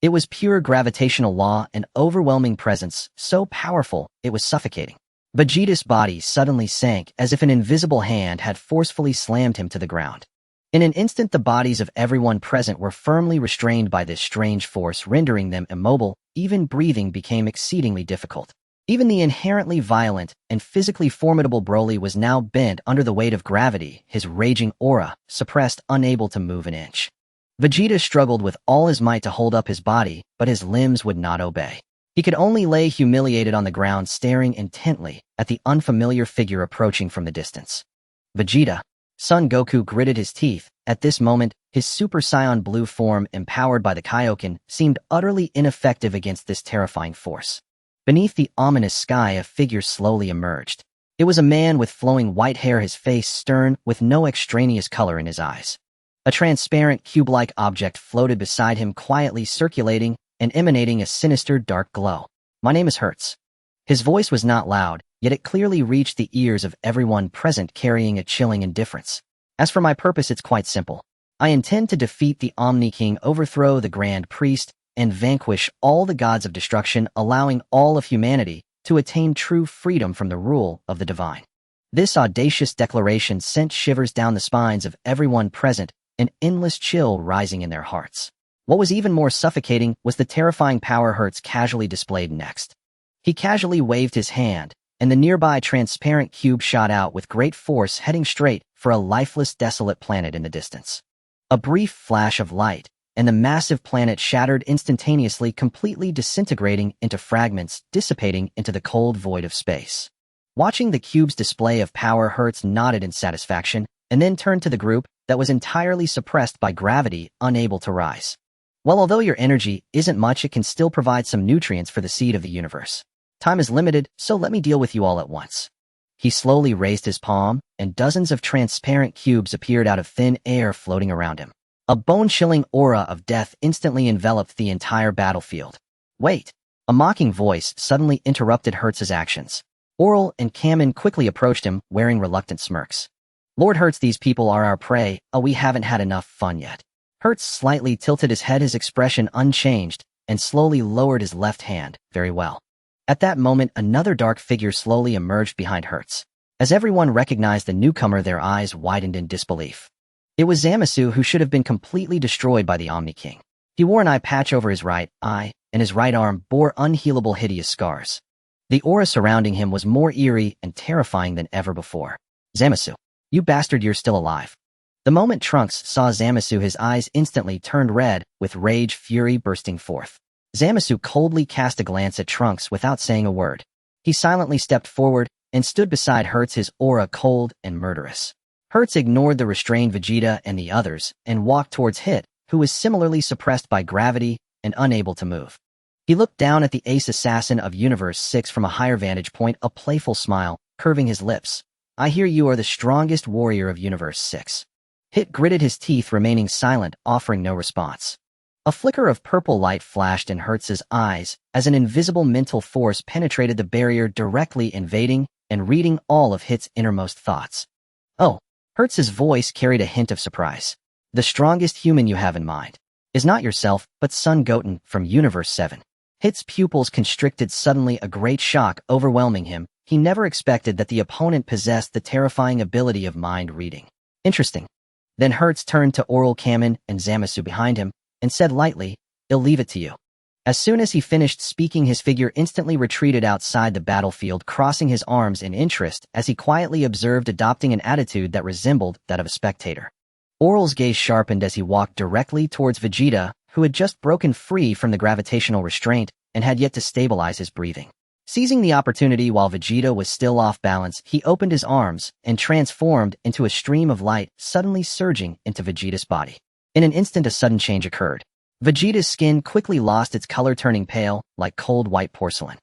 It was pure gravitational law, an overwhelming presence, so powerful it was suffocating. Vegeta's body suddenly sank as if an invisible hand had forcefully slammed him to the ground. In an instant, the bodies of everyone present were firmly restrained by this strange force, rendering them immobile. Even breathing became exceedingly difficult. Even the inherently violent and physically formidable Broly was now bent under the weight of gravity, his raging aura suppressed, unable to move an inch. Vegeta struggled with all his might to hold up his body, but his limbs would not obey. He could only lay humiliated on the ground, staring intently at the unfamiliar figure approaching from the distance. Vegeta. Son Goku gritted his teeth. At this moment, his Super Saiyan blue form, empowered by the Kaioken, seemed utterly ineffective against this terrifying force. Beneath the ominous sky, a figure slowly emerged. It was a man with flowing white hair, his face stern, with no extraneous color in his eyes. A transparent cube-like object floated beside him, quietly circulating and emanating a sinister dark glow. "My name is Hertz." His voice was not loud, yet it clearly reached the ears of everyone present, carrying a chilling indifference. "As for my purpose, it's quite simple. I intend to defeat the Omni King, overthrow the Grand Priest, and vanquish all the gods of destruction, allowing all of humanity to attain true freedom from the rule of the divine." This audacious declaration sent shivers down the spines of everyone present, an endless chill rising in their hearts. What was even more suffocating was the terrifying power Hertz casually displayed next. He casually waved his hand, and the nearby transparent cube shot out with great force, heading straight for a lifeless, desolate planet in the distance. A brief flash of light, and the massive planet shattered instantaneously, completely disintegrating into fragments, dissipating into the cold void of space. Watching the cube's display of power, Hertz nodded in satisfaction, and then turned to the group that was entirely suppressed by gravity, unable to rise. "Well, although your energy isn't much, it can still provide some nutrients for the seed of the universe. Time is limited, so let me deal with you all at once." He slowly raised his palm, and dozens of transparent cubes appeared out of thin air, floating around him. A bone-chilling aura of death instantly enveloped the entire battlefield. "Wait!" A mocking voice suddenly interrupted Hertz's actions. Oral and Kamen quickly approached him, wearing reluctant smirks. "Lord Hertz, these people are our prey. We haven't had enough fun yet." Hertz slightly tilted his head, his expression unchanged, and slowly lowered his left hand. "Very well." At that moment, another dark figure slowly emerged behind Hertz. As everyone recognized the newcomer, their eyes widened in disbelief. It was Zamasu, who should have been completely destroyed by the Omni King. He wore an eye patch over his right eye, and his right arm bore unhealable, hideous scars. The aura surrounding him was more eerie and terrifying than ever before. "Zamasu, you bastard, you're still alive." The moment Trunks saw Zamasu, his eyes instantly turned red, with rage, fury bursting forth. Zamasu coldly cast a glance at Trunks without saying a word. He silently stepped forward and stood beside Hertz, his aura cold and murderous. Hertz ignored the restrained Vegeta and the others and walked towards Hit, who was similarly suppressed by gravity and unable to move. He looked down at the ace assassin of Universe 6 from a higher vantage point, a playful smile curving his lips. "I hear you are the strongest warrior of Universe 6. Hit gritted his teeth, remaining silent, offering no response. A flicker of purple light flashed in Hertz's eyes as an invisible mental force penetrated the barrier, directly invading and reading all of Hit's innermost thoughts. "Oh." Hertz's voice carried a hint of surprise. "The strongest human you have in mind is not yourself, but son Goten from Universe 7. Hit's pupils constricted suddenly, a great shock overwhelming him. He never expected that the opponent possessed the terrifying ability of mind reading. "Interesting." Then Hertz turned to Oral, Kamen, and Zamasu behind him, and said lightly, "I'll leave it to you." As soon as he finished speaking, his figure instantly retreated outside the battlefield, crossing his arms in interest as he quietly observed, adopting an attitude that resembled that of a spectator. Oral's gaze sharpened as he walked directly towards Vegeta, who had just broken free from the gravitational restraint and had yet to stabilize his breathing. Seizing the opportunity while Vegeta was still off balance, he opened his arms and transformed into a stream of light, suddenly surging into Vegeta's body. In an instant, a sudden change occurred. Vegeta's skin quickly lost its color, turning pale, like cold white porcelain.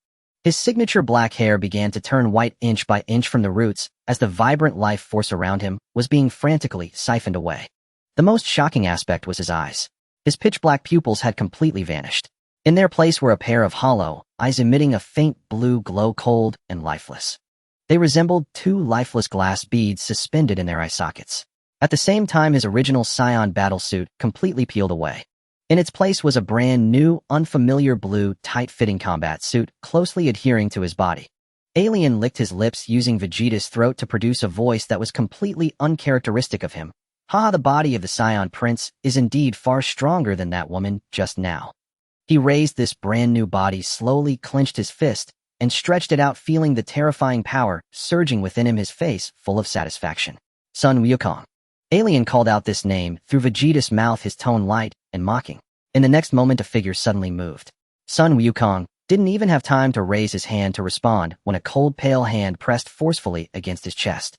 His signature black hair began to turn white inch by inch from the roots as the vibrant life force around him was being frantically siphoned away. The most shocking aspect was his eyes. His pitch-black pupils had completely vanished. In their place were a pair of hollow eyes emitting a faint blue glow, cold and lifeless. They resembled two lifeless glass beads suspended in their eye sockets. At the same time, his original Saiyan battlesuit completely peeled away. In its place was a brand new, unfamiliar blue, tight-fitting combat suit, closely adhering to his body. Alien licked his lips using Vegeta's throat to produce a voice that was completely uncharacteristic of him. The body of the Saiyan prince is indeed far stronger than that woman just now. He raised this brand new body, slowly clenched his fist, and stretched it out, feeling the terrifying power surging within him, his face full of satisfaction. Sun Wukong. Alien called out this name through Vegeta's mouth, his tone light and mocking. In the next moment, a figure suddenly moved. Sun Wukong didn't even have time to raise his hand to respond when a cold, pale hand pressed forcefully against his chest.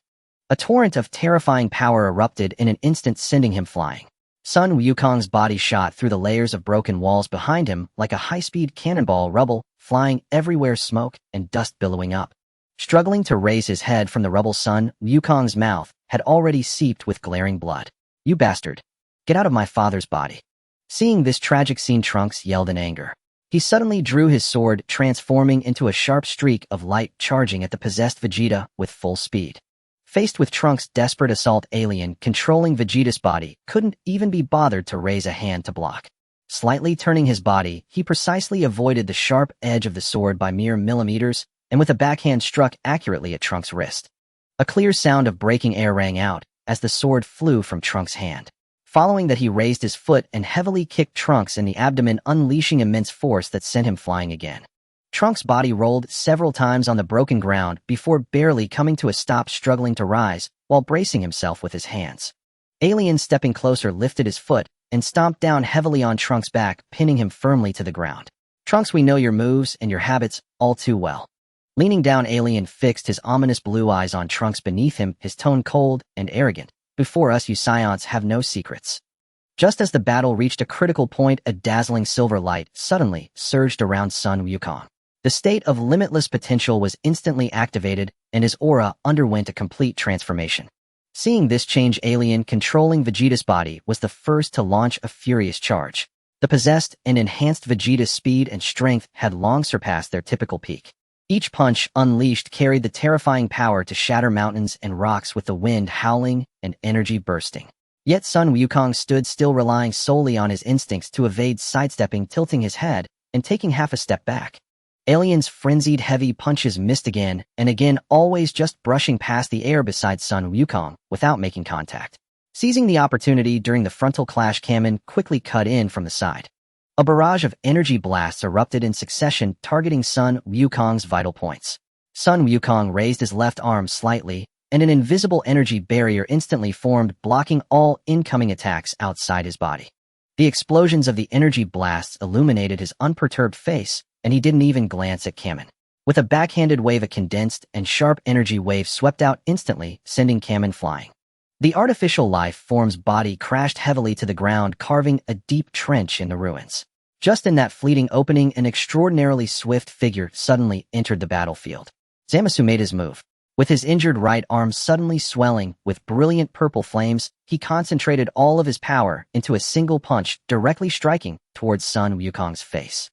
A torrent of terrifying power erupted in an instant, sending him flying. Sun Wukong's body shot through the layers of broken walls behind him like a high-speed cannonball, rubble flying everywhere, smoke and dust billowing up. Struggling to raise his head from the rubble, Sun Wukong's mouth had already seeped with glaring blood. "You bastard! Get out of my father's body!" Seeing this tragic scene, Trunks yelled in anger. He suddenly drew his sword, transforming into a sharp streak of light, charging at the possessed Vegeta with full speed. Faced with Trunks' desperate assault, Alien, controlling Vegeta's body, couldn't even be bothered to raise a hand to block. Slightly turning his body, he precisely avoided the sharp edge of the sword by mere millimeters, and with a backhand struck accurately at Trunks' wrist. A clear sound of breaking air rang out as the sword flew from Trunks' hand. Following that, he raised his foot and heavily kicked Trunks in the abdomen, unleashing immense force that sent him flying again. Trunks' body rolled several times on the broken ground before barely coming to a stop, struggling to rise while bracing himself with his hands. Alien, stepping closer, lifted his foot and stomped down heavily on Trunks' back, pinning him firmly to the ground. "Trunks, we know your moves and your habits all too well." Leaning down, Alien fixed his ominous blue eyes on Trunks beneath him, his tone cold and arrogant. "Before us, you Saiyans have no secrets." Just as the battle reached a critical point, a dazzling silver light suddenly surged around Sun Wukong. The state of limitless potential was instantly activated, and his aura underwent a complete transformation. Seeing this change, Alien, controlling Vegeta's body, was the first to launch a furious charge. The possessed and enhanced Vegeta's speed and strength had long surpassed their typical peak. Each punch unleashed carried the terrifying power to shatter mountains and rocks, with the wind howling and energy bursting. Yet Sun Wukong stood still, relying solely on his instincts to evade, sidestepping, tilting his head, and taking half a step back. Alien's frenzied heavy punches missed again and again, always just brushing past the air beside Sun Wukong without making contact. Seizing the opportunity during the frontal clash, Kamen quickly cut in from the side. A barrage of energy blasts erupted in succession, targeting Sun Wukong's vital points. Sun Wukong raised his left arm slightly, and an invisible energy barrier instantly formed, blocking all incoming attacks outside his body. The explosions of the energy blasts illuminated his unperturbed face, and he didn't even glance at Kamen. With a backhanded wave, a condensed and sharp energy wave swept out instantly, sending Kamen flying. The artificial life form's body crashed heavily to the ground, carving a deep trench in the ruins. Just in that fleeting opening, an extraordinarily swift figure suddenly entered the battlefield. Zamasu made his move. With his injured right arm suddenly swelling with brilliant purple flames, he concentrated all of his power into a single punch, directly striking towards Sun Wukong's face.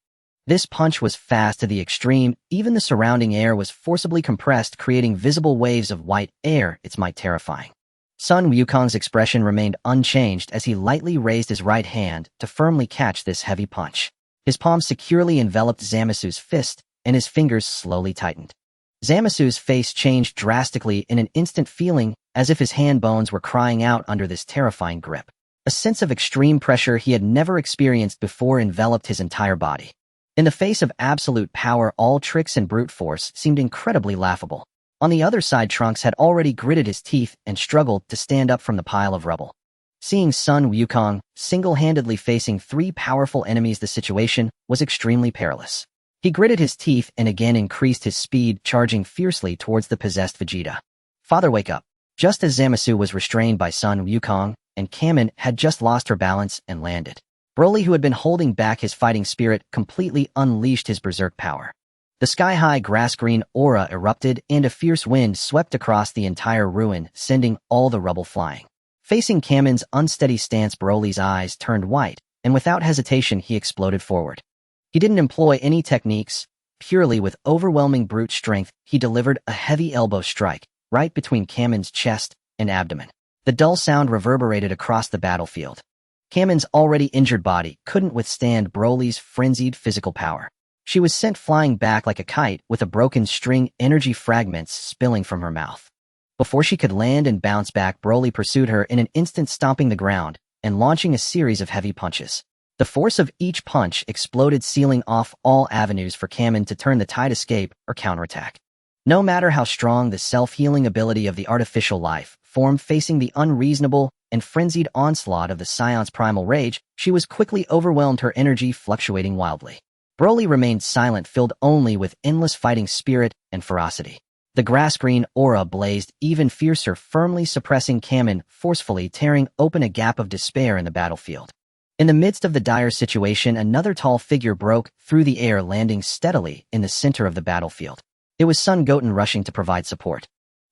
This punch was fast to the extreme. Even the surrounding air was forcibly compressed, creating visible waves of white air, its might terrifying. Sun Wukong's expression remained unchanged as he lightly raised his right hand to firmly catch this heavy punch. His palm securely enveloped Zamasu's fist, and his fingers slowly tightened. Zamasu's face changed drastically in an instant, feeling as if his hand bones were crying out under this terrifying grip. A sense of extreme pressure he had never experienced before enveloped his entire body. In the face of absolute power, all tricks and brute force seemed incredibly laughable. On the other side, Trunks had already gritted his teeth and struggled to stand up from the pile of rubble. Seeing Sun Wukong single-handedly facing three powerful enemies, the situation was extremely perilous. He gritted his teeth and again increased his speed, charging fiercely towards the possessed Vegeta. "Father, wake up!" Just as Zamasu was restrained by Sun Wukong, and Kamen had just lost her balance and landed. Broly, who had been holding back his fighting spirit, completely unleashed his berserk power. The sky-high grass-green aura erupted, and a fierce wind swept across the entire ruin, sending all the rubble flying. Facing Kamen's unsteady stance, Broly's eyes turned white, and without hesitation he exploded forward. He didn't employ any techniques. Purely with overwhelming brute strength, he delivered a heavy elbow strike right between Kamen's chest and abdomen. The dull sound reverberated across the battlefield. Kamen's already injured body couldn't withstand Broly's frenzied physical power. She was sent flying back like a kite with a broken string, energy fragments spilling from her mouth. Before she could land and bounce back, Broly pursued her in an instant, stomping the ground and launching a series of heavy punches. The force of each punch exploded, sealing off all avenues for Kamen to turn the tide, escape, or counterattack. No matter how strong the self-healing ability of the artificial life form, facing the unreasonable and frenzied onslaught of the Saiyans' primal rage, she was quickly overwhelmed, her energy fluctuating wildly. Broly remained silent, filled only with endless fighting spirit and ferocity. The grass-green aura blazed even fiercer, firmly suppressing Kamen, forcefully tearing open a gap of despair in the battlefield. In the midst of the dire situation, another tall figure broke through the air, landing steadily in the center of the battlefield. It was Son Goten, rushing to provide support.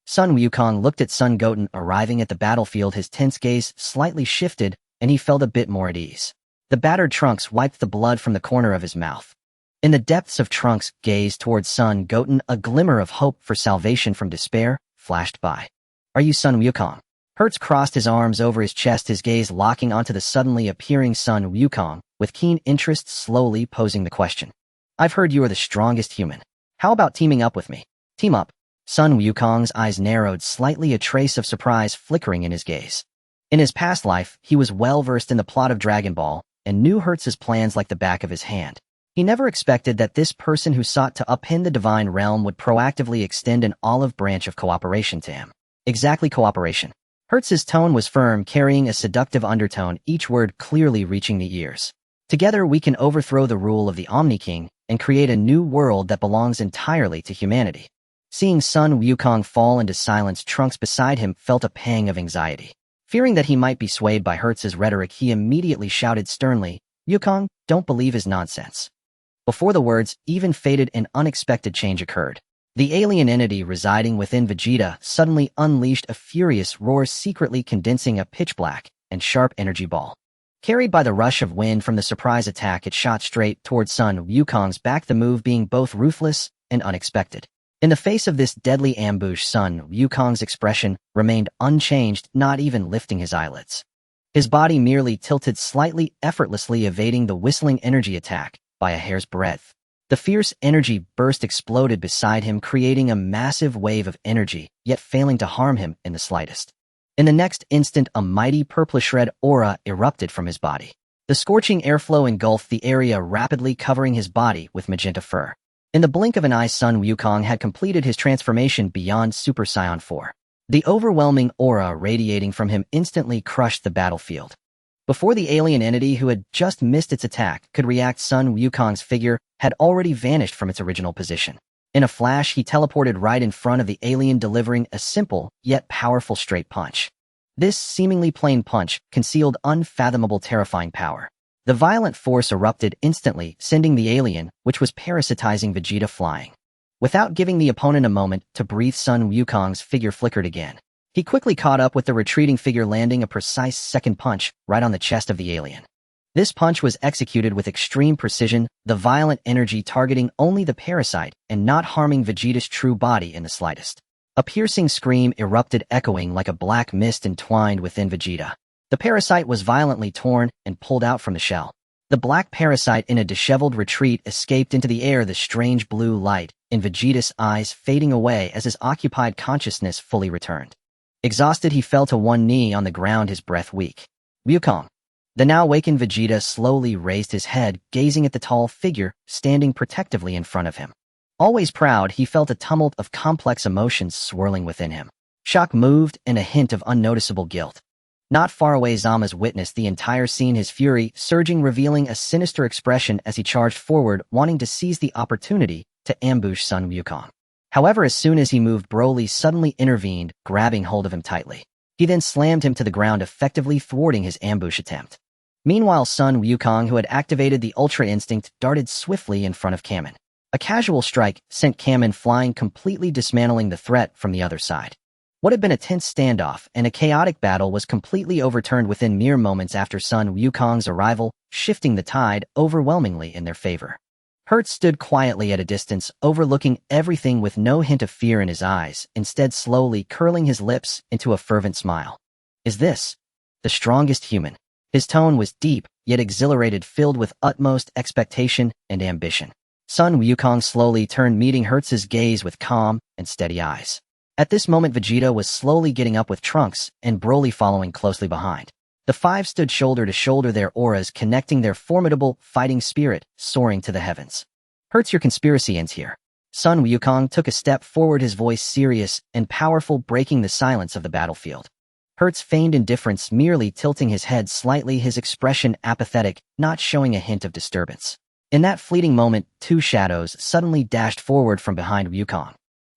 Sun Wukong looked at Son Goten arriving at the battlefield. His tense gaze slightly shifted, and he felt a bit more at ease. The battered Trunks wiped the blood from the corner of his mouth. In the depths of Trunks' gaze towards Son Goten, a glimmer of hope for salvation from despair flashed by. "Are you Son Wukong?" Hertz crossed his arms over his chest, his gaze locking onto the suddenly appearing Son Wukong, with keen interest, slowly posing the question. "I've heard you are the strongest human. How about teaming up with me?" "Team up?" Son Wukong's eyes narrowed slightly, a trace of surprise flickering in his gaze. In his past life, he was well versed in the plot of Dragon Ball and knew Hertz's plans like the back of his hand. He never expected that this person who sought to upend the divine realm would proactively extend an olive branch of cooperation to him. Exactly, cooperation. Hertz's tone was firm, carrying a seductive undertone, each word clearly reaching the ears. "Together we can overthrow the rule of the Omni King and create a new world that belongs entirely to humanity." Seeing Son Wukong fall into silence, Trunks beside him felt a pang of anxiety. Fearing that he might be swayed by Hertz's rhetoric, he immediately shouted sternly, "Wukong, don't believe his nonsense." Before the words even faded, an unexpected change occurred. The alien entity residing within Vegeta suddenly unleashed a furious roar, secretly condensing a pitch-black and sharp energy ball. Carried by the rush of wind from the surprise attack, it shot straight towards Son Wukong's back, the move being both ruthless and unexpected. In the face of this deadly ambush, Son Wukong's expression remained unchanged, not even lifting his eyelids. His body merely tilted slightly, effortlessly evading the whistling energy attack by a hair's breadth. The fierce energy burst exploded beside him, creating a massive wave of energy, yet failing to harm him in the slightest. In the next instant, a mighty purplish red aura erupted from his body. The scorching airflow engulfed the area, rapidly covering his body with magenta fur. In the blink of an eye, Son Wukong had completed his transformation beyond Super Saiyan 4. The overwhelming aura radiating from him instantly crushed the battlefield. Before the alien entity who had just missed its attack could react, Son Wukong's figure had already vanished from its original position. In a flash, he teleported right in front of the alien, delivering a simple yet powerful straight punch. This seemingly plain punch concealed unfathomable, terrifying power. The violent force erupted instantly, sending the alien, which was parasitizing Vegeta, flying. Without giving the opponent a moment to breathe, Son Wukong's figure flickered again. He quickly caught up with the retreating figure, landing a precise second punch right on the chest of the alien. This punch was executed with extreme precision, the violent energy targeting only the parasite and not harming Vegeta's true body in the slightest. A piercing scream erupted, echoing like a black mist entwined within Vegeta. The parasite was violently torn and pulled out from the shell. The black parasite, in a disheveled retreat, escaped into the air, the strange blue light in Vegeta's eyes fading away as his occupied consciousness fully returned. Exhausted, he fell to one knee on the ground, his breath weak. "Wukong." The now awakened Vegeta slowly raised his head, gazing at the tall figure standing protectively in front of him. Always proud, he felt a tumult of complex emotions swirling within him. Shock moved and a hint of unnoticeable guilt. Not far away, Zama's witnessed the entire scene, his fury surging, revealing a sinister expression as he charged forward, wanting to seize the opportunity to ambush Son Wukong. However, as soon as he moved, Broly suddenly intervened, grabbing hold of him tightly. He then slammed him to the ground, effectively thwarting his ambush attempt. Meanwhile, Son Wukong, who had activated the Ultra Instinct, darted swiftly in front of Kamen. A casual strike sent Kamen flying, completely dismantling the threat from the other side. What had been a tense standoff and a chaotic battle was completely overturned within mere moments after Son Wukong's arrival, shifting the tide overwhelmingly in their favor. Hertz stood quietly at a distance, overlooking everything with no hint of fear in his eyes, instead slowly curling his lips into a fervent smile. Is this the strongest human? His tone was deep, yet exhilarated, filled with utmost expectation and ambition. Sun Wukong slowly turned, meeting Hertz's gaze with calm and steady eyes. At this moment, Vegeta was slowly getting up with Trunks and Broly following closely behind. The five stood shoulder to shoulder, their auras connecting, their formidable fighting spirit soaring to the heavens. Hertz, your conspiracy ends here. Sun Wukong took a step forward, his voice serious and powerful, breaking the silence of the battlefield. Hertz feigned indifference, merely tilting his head slightly, his expression apathetic, not showing a hint of disturbance. In that fleeting moment, two shadows suddenly dashed forward from behind Wukong.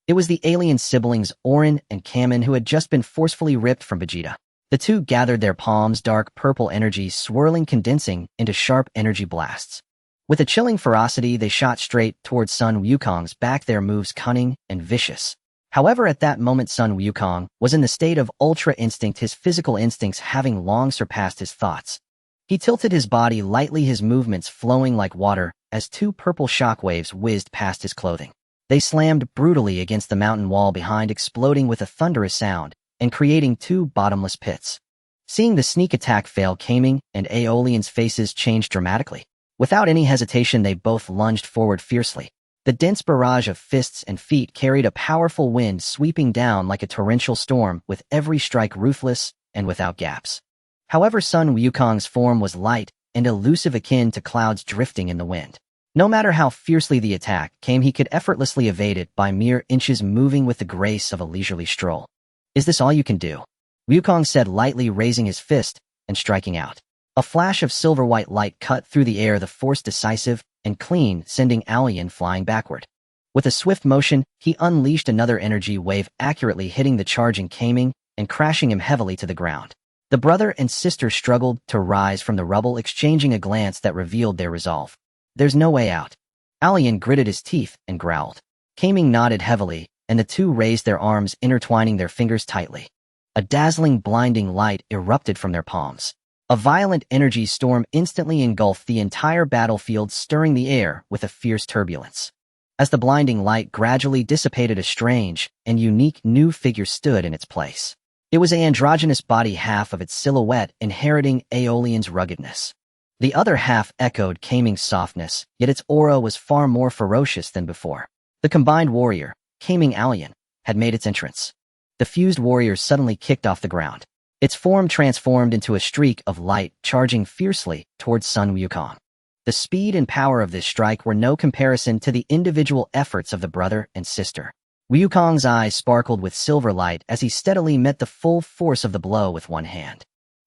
It was the alien siblings Orin and Kamen, who had just been forcefully ripped from Vegeta. The two gathered their palms, dark purple energy swirling, condensing into sharp energy blasts. With a chilling ferocity, they shot straight towards Sun Wukong's back, their moves cunning and vicious. However, at that moment, Sun Wukong was in the state of ultra instinct, his physical instincts having long surpassed his thoughts. He tilted his body lightly, his movements flowing like water, as two purple shockwaves whizzed past his clothing. They slammed brutally against the mountain wall behind, exploding with a thunderous sound and creating two bottomless pits. Seeing the sneak attack fail, Kaming and Aeolian's faces changed dramatically. Without any hesitation, they both lunged forward fiercely. The dense barrage of fists and feet carried a powerful wind sweeping down like a torrential storm, with every strike ruthless and without gaps. However, Sun Wukong's form was light and elusive, akin to clouds drifting in the wind. No matter how fiercely the attack came, he could effortlessly evade it by mere inches, moving with the grace of a leisurely stroll. Is this all you can do? Wukong said lightly, raising his fist and striking out. A flash of silver-white light cut through the air, the force decisive and clean, sending Aeolian flying backward. With a swift motion, he unleashed another energy wave, accurately hitting the charging Kaming and crashing him heavily to the ground. The brother and sister struggled to rise from the rubble, exchanging a glance that revealed their resolve. There's no way out. Aeolian gritted his teeth and growled. Kaming nodded heavily, and the two raised their arms, intertwining their fingers tightly. A dazzling, blinding light erupted from their palms. A violent energy storm instantly engulfed the entire battlefield, stirring the air with a fierce turbulence. As the blinding light gradually dissipated, a strange and unique new figure stood in its place. It was an androgynous body, half of its silhouette inheriting Aeolian's ruggedness. The other half echoed Kaming's softness, yet its aura was far more ferocious than before. The combined warrior, Kaming Aeolian, had made its entrance. The fused warrior suddenly kicked off the ground. Its form transformed into a streak of light, charging fiercely towards Sun Wukong. The speed and power of this strike were no comparison to the individual efforts of the brother and sister. Wukong's eyes sparkled with silver light as he steadily met the full force of the blow with one hand.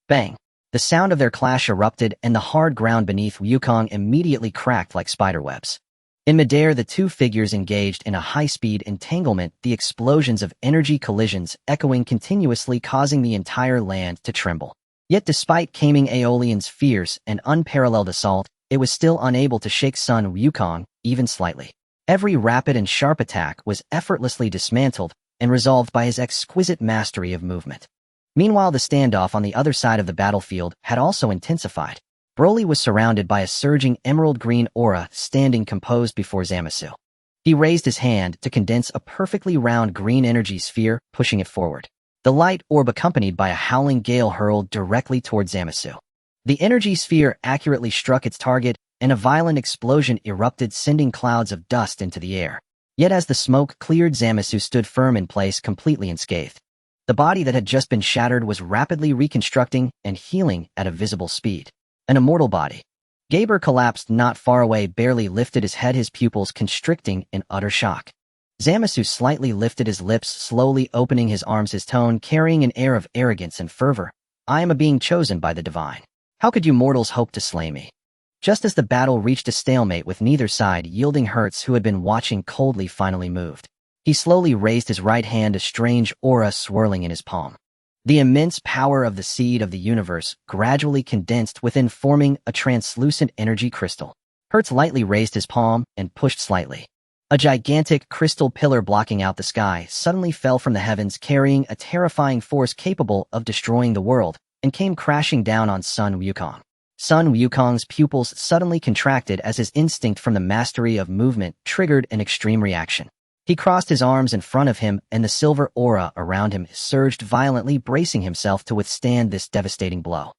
Bang! The sound of their clash erupted, and the hard ground beneath Wukong immediately cracked like spiderwebs. In midair, the two figures engaged in a high-speed entanglement, the explosions of energy collisions echoing continuously, causing the entire land to tremble. Yet despite Kaming Aeolian's fierce and unparalleled assault, it was still unable to shake Sun Wukong even slightly. Every rapid and sharp attack was effortlessly dismantled and resolved by his exquisite mastery of movement. Meanwhile, the standoff on the other side of the battlefield had also intensified. Broly was surrounded by a surging emerald-green aura, standing composed before Zamasu. He raised his hand to condense a perfectly round green energy sphere, pushing it forward. The light orb, accompanied by a howling gale, hurled directly towards Zamasu. The energy sphere accurately struck its target, and a violent explosion erupted, sending clouds of dust into the air. Yet as the smoke cleared, Zamasu stood firm in place, completely unscathed. The body that had just been shattered was rapidly reconstructing and healing at a visible speed. An immortal body. Gaber collapsed not far away, barely lifted his head, his pupils constricting in utter shock. Zamasu slightly lifted his lips, slowly opening his arms, his tone carrying an air of arrogance and fervor. I am a being chosen by the divine. How could you mortals hope to slay me? Just as the battle reached a stalemate, with neither side yielding, Hertz, who had been watching coldly, finally moved. He slowly raised his right hand, a strange aura swirling in his palm. The immense power of the seed of the universe gradually condensed within, forming a translucent energy crystal. Hertz lightly raised his palm and pushed slightly. A gigantic crystal pillar blocking out the sky suddenly fell from the heavens, carrying a terrifying force capable of destroying the world, and came crashing down on Sun Wukong. Sun Wukong's pupils suddenly contracted as his instinct from the mastery of movement triggered an extreme reaction. He crossed his arms in front of him, and the silver aura around him surged violently, bracing himself to withstand this devastating blow.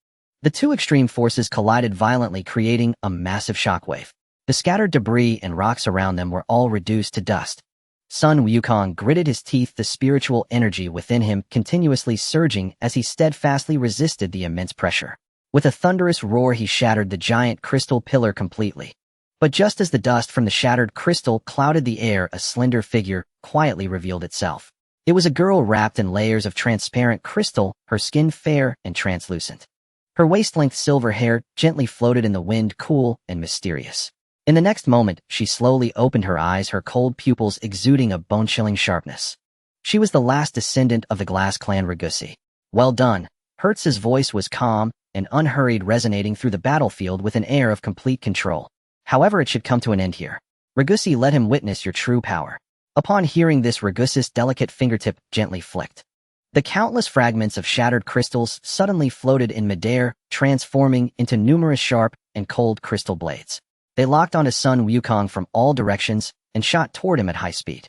The two extreme forces collided violently, creating a massive shockwave. The scattered debris and rocks around them were all reduced to dust. Sun Wukong gritted his teeth, the spiritual energy within him continuously surging as he steadfastly resisted the immense pressure. With a thunderous roar, he shattered the giant crystal pillar completely. But just as the dust from the shattered crystal clouded the air, a slender figure quietly revealed itself. It was a girl wrapped in layers of transparent crystal, her skin fair and translucent. Her waist-length silver hair gently floated in the wind, cool and mysterious. In the next moment, she slowly opened her eyes, her cold pupils exuding a bone-chilling sharpness. She was the last descendant of the Glass Clan Ragusi. Well done. Hertz's voice was calm and unhurried, resonating through the battlefield with an air of complete control. However, it should come to an end here. Ragusi, let him witness your true power. Upon hearing this, Ragusi's delicate fingertip gently flicked. The countless fragments of shattered crystals suddenly floated in midair, transforming into numerous sharp and cold crystal blades. They locked onto Sun Wukong from all directions and shot toward him at high speed.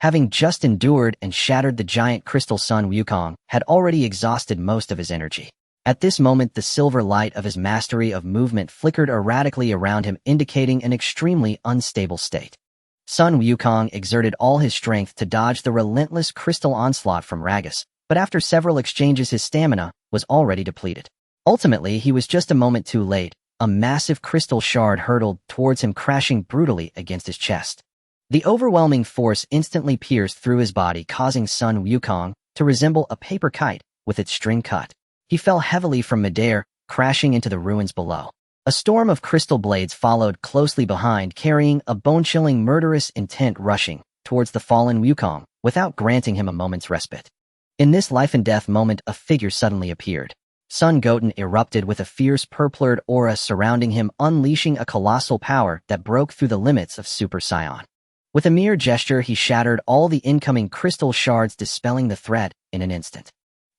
Having just endured and shattered the giant crystal, Sun Wukong had already exhausted most of his energy. At this moment, the silver light of his mastery of movement flickered erratically around him, indicating an extremely unstable state. Sun Wukong exerted all his strength to dodge the relentless crystal onslaught from Ragus, but after several exchanges, his stamina was already depleted. Ultimately, he was just a moment too late. A massive crystal shard hurtled towards him, crashing brutally against his chest. The overwhelming force instantly pierced through his body, causing Sun Wukong to resemble a paper kite with its string cut. He fell heavily from midair, crashing into the ruins below. A storm of crystal blades followed closely behind, carrying a bone-chilling murderous intent, rushing towards the fallen Wukong without granting him a moment's respite. In this life-and-death moment, a figure suddenly appeared. Sun Goten erupted with a fierce purplured aura surrounding him, unleashing a colossal power that broke through the limits of Super Saiyan. With a mere gesture, he shattered all the incoming crystal shards, dispelling the threat in an instant.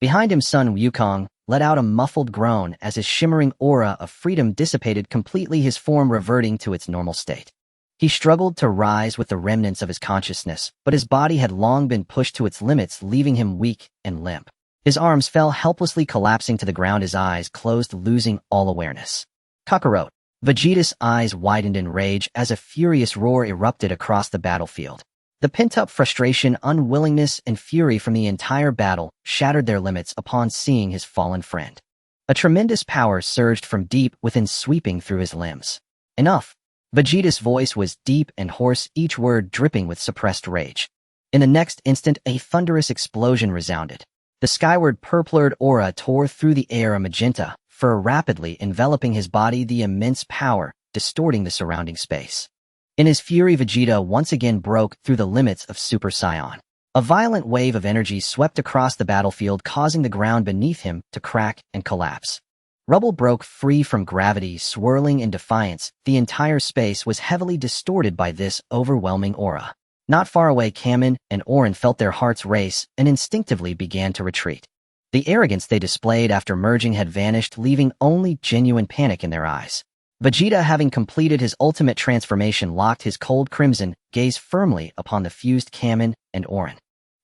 Behind him, Sun Wukong let out a muffled groan as his shimmering aura of freedom dissipated completely, his form reverting to its normal state. He struggled to rise with the remnants of his consciousness, but his body had long been pushed to its limits, leaving him weak and limp. His arms fell helplessly, collapsing to the ground, his eyes closed, losing all awareness. Kakarot. Vegeta's eyes widened in rage as a furious roar erupted across the battlefield. The pent-up frustration, unwillingness, and fury from the entire battle shattered their limits upon seeing his fallen friend. A tremendous power surged from deep within, sweeping through his limbs. Enough! Vegeta's voice was deep and hoarse, each word dripping with suppressed rage. In the next instant, a thunderous explosion resounded. The skyward purplured aura tore through the air, a magenta fur rapidly enveloping his body, the immense power distorting the surrounding space. In his fury, Vegeta once again broke through the limits of Super Saiyan. A violent wave of energy swept across the battlefield, causing the ground beneath him to crack and collapse. Rubble broke free from gravity, swirling in defiance. The entire space was heavily distorted by this overwhelming aura. Not far away, Kamen and Orin felt their hearts race and instinctively began to retreat. The arrogance they displayed after merging had vanished, leaving only genuine panic in their eyes. Vegeta, having completed his ultimate transformation, locked his cold crimson gaze firmly upon the fused Kamen and Orin.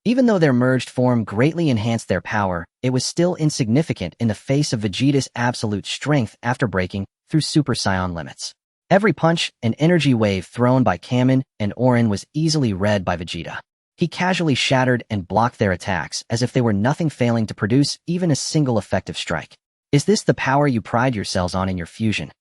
Even though their merged form greatly enhanced their power, it was still insignificant in the face of Vegeta's absolute strength after breaking through Super Saiyan limits. Every punch and energy wave thrown by Kamen and Orin was easily read by Vegeta. He casually shattered and blocked their attacks as if they were nothing, failing to produce even a single effective strike. Is this the power you pride yourselves on in your fusion?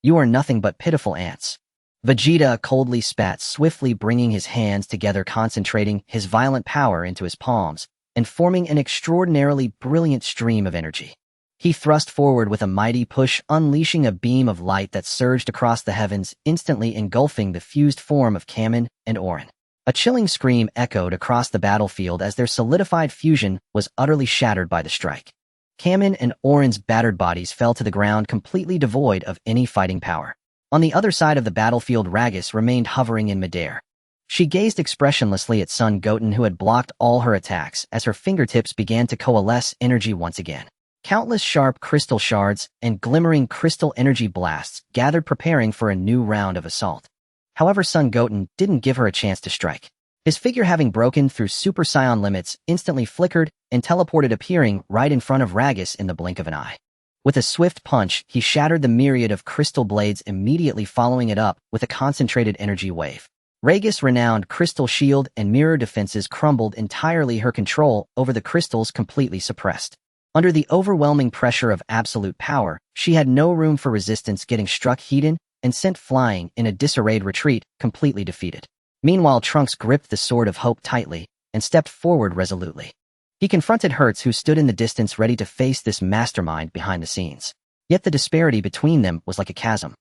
You are nothing but pitiful ants. Vegeta coldly spat, swiftly bringing his hands together, concentrating his violent power into his palms, and forming an extraordinarily brilliant stream of energy. He thrust forward with a mighty push, unleashing a beam of light that surged across the heavens, instantly engulfing the fused form of Kamen and Orin. A chilling scream echoed across the battlefield as their solidified fusion was utterly shattered by the strike. Kamen and Orin's battered bodies fell to the ground, completely devoid of any fighting power. On the other side of the battlefield, Ragus remained hovering in midair. She gazed expressionlessly at Sun Goten, who had blocked all her attacks, as her fingertips began to coalesce energy once again. Countless sharp crystal shards and glimmering crystal energy blasts gathered, preparing for a new round of assault. However, Sun Goten didn't give her a chance to strike. His figure, having broken through Super Saiyan limits, instantly flickered and teleported, appearing right in front of Ragus in the blink of an eye. With a swift punch, he shattered the myriad of crystal blades, immediately following it up with a concentrated energy wave. Ragus' renowned crystal shield and mirror defenses crumbled entirely, her control over the crystals completely suppressed. Under the overwhelming pressure of absolute power, she had no room for resistance, getting struck heated and sent flying in a disarrayed retreat, completely defeated. Meanwhile, Trunks gripped the Sword of Hope tightly and stepped forward resolutely. He confronted Hertz, who stood in the distance ready to face this mastermind behind the scenes. Yet the disparity between them was like a chasm.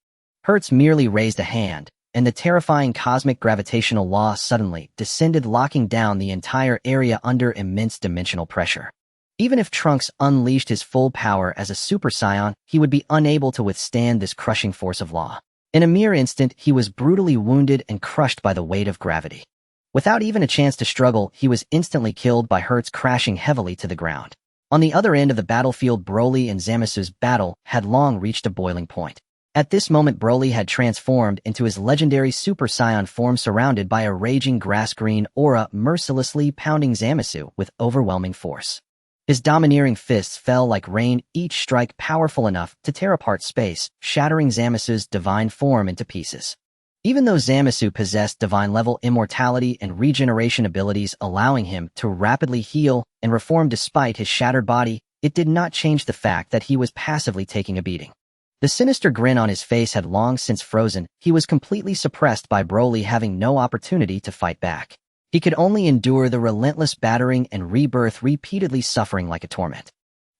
Hertz merely raised a hand, and the terrifying cosmic gravitational law suddenly descended, locking down the entire area under immense dimensional pressure. Even if Trunks unleashed his full power as a Super Saiyan, he would be unable to withstand this crushing force of law. In a mere instant, he was brutally wounded and crushed by the weight of gravity. Without even a chance to struggle, he was instantly killed by Hertz, crashing heavily to the ground. On the other end of the battlefield, Broly and Zamasu's battle had long reached a boiling point. At this moment, Broly had transformed into his legendary Super Saiyan form, surrounded by a raging grass-green aura, mercilessly pounding Zamasu with overwhelming force. His domineering fists fell like rain, each strike powerful enough to tear apart space, shattering Zamasu's divine form into pieces. Even though Zamasu possessed divine-level immortality and regeneration abilities, allowing him to rapidly heal and reform despite his shattered body, it did not change the fact that he was passively taking a beating. The sinister grin on his face had long since frozen. He was completely suppressed by Broly, having no opportunity to fight back. He could only endure the relentless battering and rebirth, repeatedly suffering like a torment.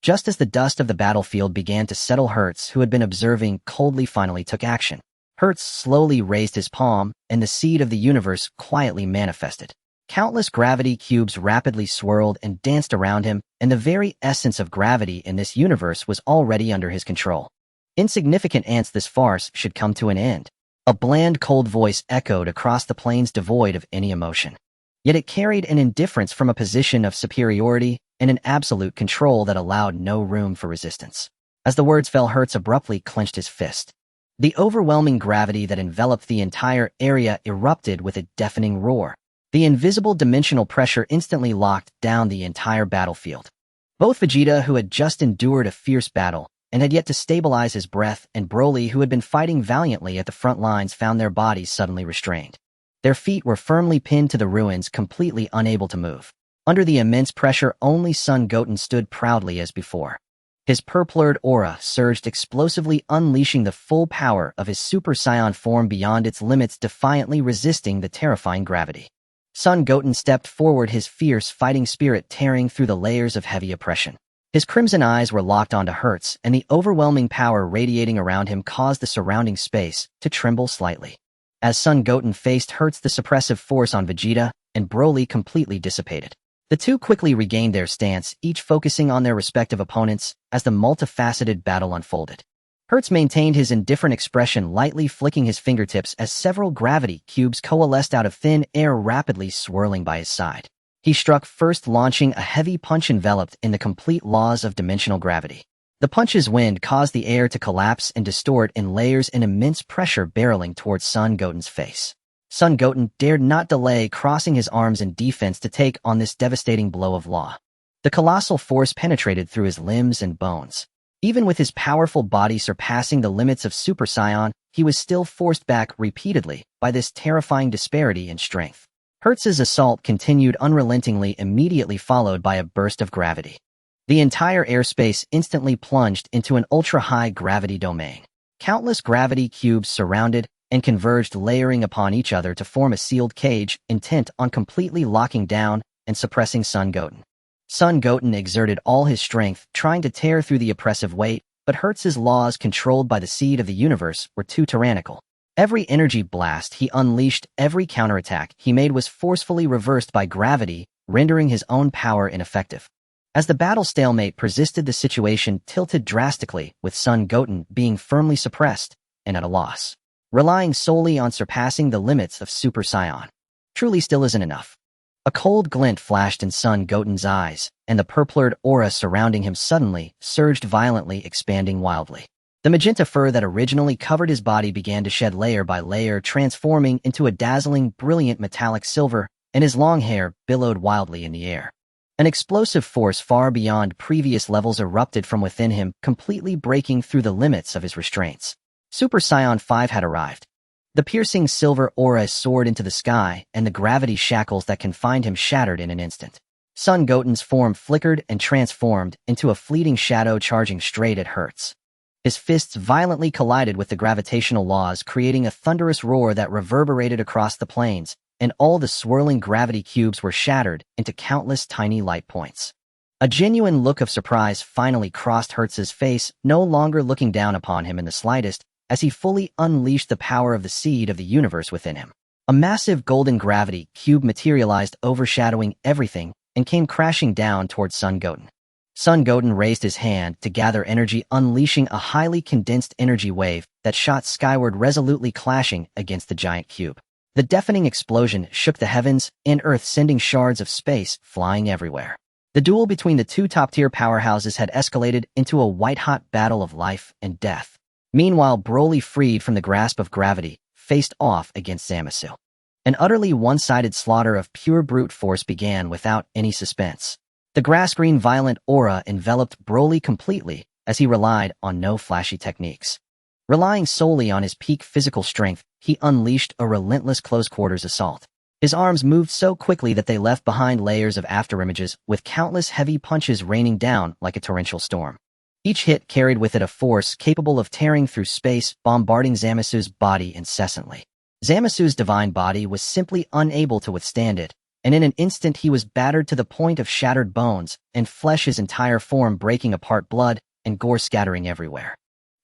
Just as the dust of the battlefield began to settle, Hertz, who had been observing coldly, finally took action. Hertz slowly raised his palm, and the seed of the universe quietly manifested. Countless gravity cubes rapidly swirled and danced around him, and the very essence of gravity in this universe was already under his control. Insignificant ants, this farce should come to an end. A bland, cold voice echoed across the plains, devoid of any emotion. Yet it carried an indifference from a position of superiority and an absolute control that allowed no room for resistance. As the words fell, Hertz abruptly clenched his fist. The overwhelming gravity that enveloped the entire area erupted with a deafening roar. The invisible dimensional pressure instantly locked down the entire battlefield. Both Vegeta, who had just endured a fierce battle and had yet to stabilize his breath, and Broly, who had been fighting valiantly at the front lines, found their bodies suddenly restrained. Their feet were firmly pinned to the ruins, completely unable to move. Under the immense pressure, only Son Goten stood proudly as before. His purplured aura surged explosively, unleashing the full power of his Super Saiyan form beyond its limits, defiantly resisting the terrifying gravity. Son Goten stepped forward, his fierce fighting spirit tearing through the layers of heavy oppression. His crimson eyes were locked onto Hertz, and the overwhelming power radiating around him caused the surrounding space to tremble slightly. As Son Goten faced Hertz, the suppressive force on Vegeta and Broly completely dissipated. The two quickly regained their stance, each focusing on their respective opponents as the multifaceted battle unfolded. Hertz maintained his indifferent expression, lightly flicking his fingertips as several gravity cubes coalesced out of thin air, rapidly swirling by his side. He struck first, launching a heavy punch enveloped in the complete laws of dimensional gravity. The punch's wind caused the air to collapse and distort in layers, and immense pressure barreling towards Son Goten's face. Son Goten dared not delay, crossing his arms in defense to take on this devastating blow of law. The colossal force penetrated through his limbs and bones. Even with his powerful body surpassing the limits of Super Saiyan, he was still forced back repeatedly by this terrifying disparity in strength. Hertz's assault continued unrelentingly, immediately followed by a burst of gravity. The entire airspace instantly plunged into an ultra-high gravity domain. Countless gravity cubes surrounded and converged, layering upon each other to form a sealed cage, intent on completely locking down and suppressing Son Goten. Son Goten exerted all his strength, trying to tear through the oppressive weight, but Hertz's laws, controlled by the seed of the universe, were too tyrannical. Every energy blast he unleashed, every counterattack he made was forcefully reversed by gravity, rendering his own power ineffective. As the battle stalemate persisted, the situation tilted drastically, with Son Goten being firmly suppressed and at a loss, relying solely on surpassing the limits of Super Saiyan. Truly still isn't enough. A cold glint flashed in Son Goten's eyes, and the purplured aura surrounding him suddenly surged violently, expanding wildly. The magenta fur that originally covered his body began to shed layer by layer, transforming into a dazzling, brilliant metallic silver, and his long hair billowed wildly in the air. An explosive force far beyond previous levels erupted from within him, completely breaking through the limits of his restraints. Super Saiyan 5 had arrived. The piercing silver aura soared into the sky, and the gravity shackles that confined him shattered in an instant. Son Goten's form flickered and transformed into a fleeting shadow charging straight at Hertz. His fists violently collided with the gravitational laws, creating a thunderous roar that reverberated across the plains, and all the swirling gravity cubes were shattered into countless tiny light points. A genuine look of surprise finally crossed Hertz's face, no longer looking down upon him in the slightest, as he fully unleashed the power of the seed of the universe within him. A massive golden gravity cube materialized, overshadowing everything, and came crashing down towards Son Goten. Son Goten raised his hand to gather energy, unleashing a highly condensed energy wave that shot skyward, resolutely clashing against the giant cube. The deafening explosion shook the heavens and earth, sending shards of space flying everywhere. The duel between the two top-tier powerhouses had escalated into a white-hot battle of life and death. Meanwhile, Broly, freed from the grasp of gravity, faced off against Zamasu. An utterly one-sided slaughter of pure brute force began without any suspense. The grass-green violent aura enveloped Broly completely, as he relied on no flashy techniques. Relying solely on his peak physical strength, he unleashed a relentless close-quarters assault. His arms moved so quickly that they left behind layers of afterimages, with countless heavy punches raining down like a torrential storm. Each hit carried with it a force capable of tearing through space, bombarding Zamasu's body incessantly. Zamasu's divine body was simply unable to withstand it, and in an instant he was battered to the point of shattered bones and flesh, his entire form breaking apart, blood and gore scattering everywhere.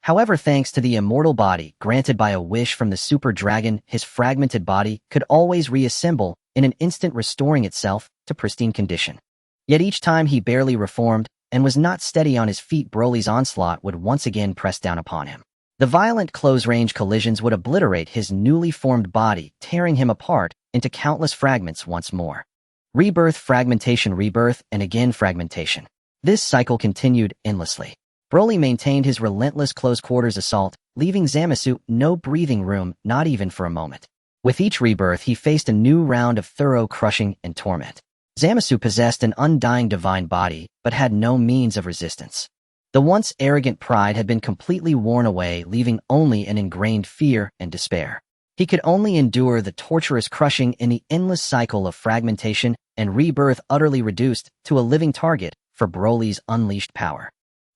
However, thanks to the immortal body granted by a wish from the Super Dragon, his fragmented body could always reassemble in an instant, restoring itself to pristine condition. Yet each time he barely reformed and was not steady on his feet, Broly's onslaught would once again press down upon him. The violent close-range collisions would obliterate his newly formed body, tearing him apart into countless fragments once more. Rebirth, fragmentation, rebirth, and again fragmentation. This cycle continued endlessly. Broly maintained his relentless close-quarters assault, leaving Zamasu no breathing room, not even for a moment. With each rebirth, he faced a new round of thorough crushing and torment. Zamasu possessed an undying divine body, but had no means of resistance. The once arrogant pride had been completely worn away, leaving only an ingrained fear and despair. He could only endure the torturous crushing in the endless cycle of fragmentation and rebirth, utterly reduced to a living target for Broly's unleashed power.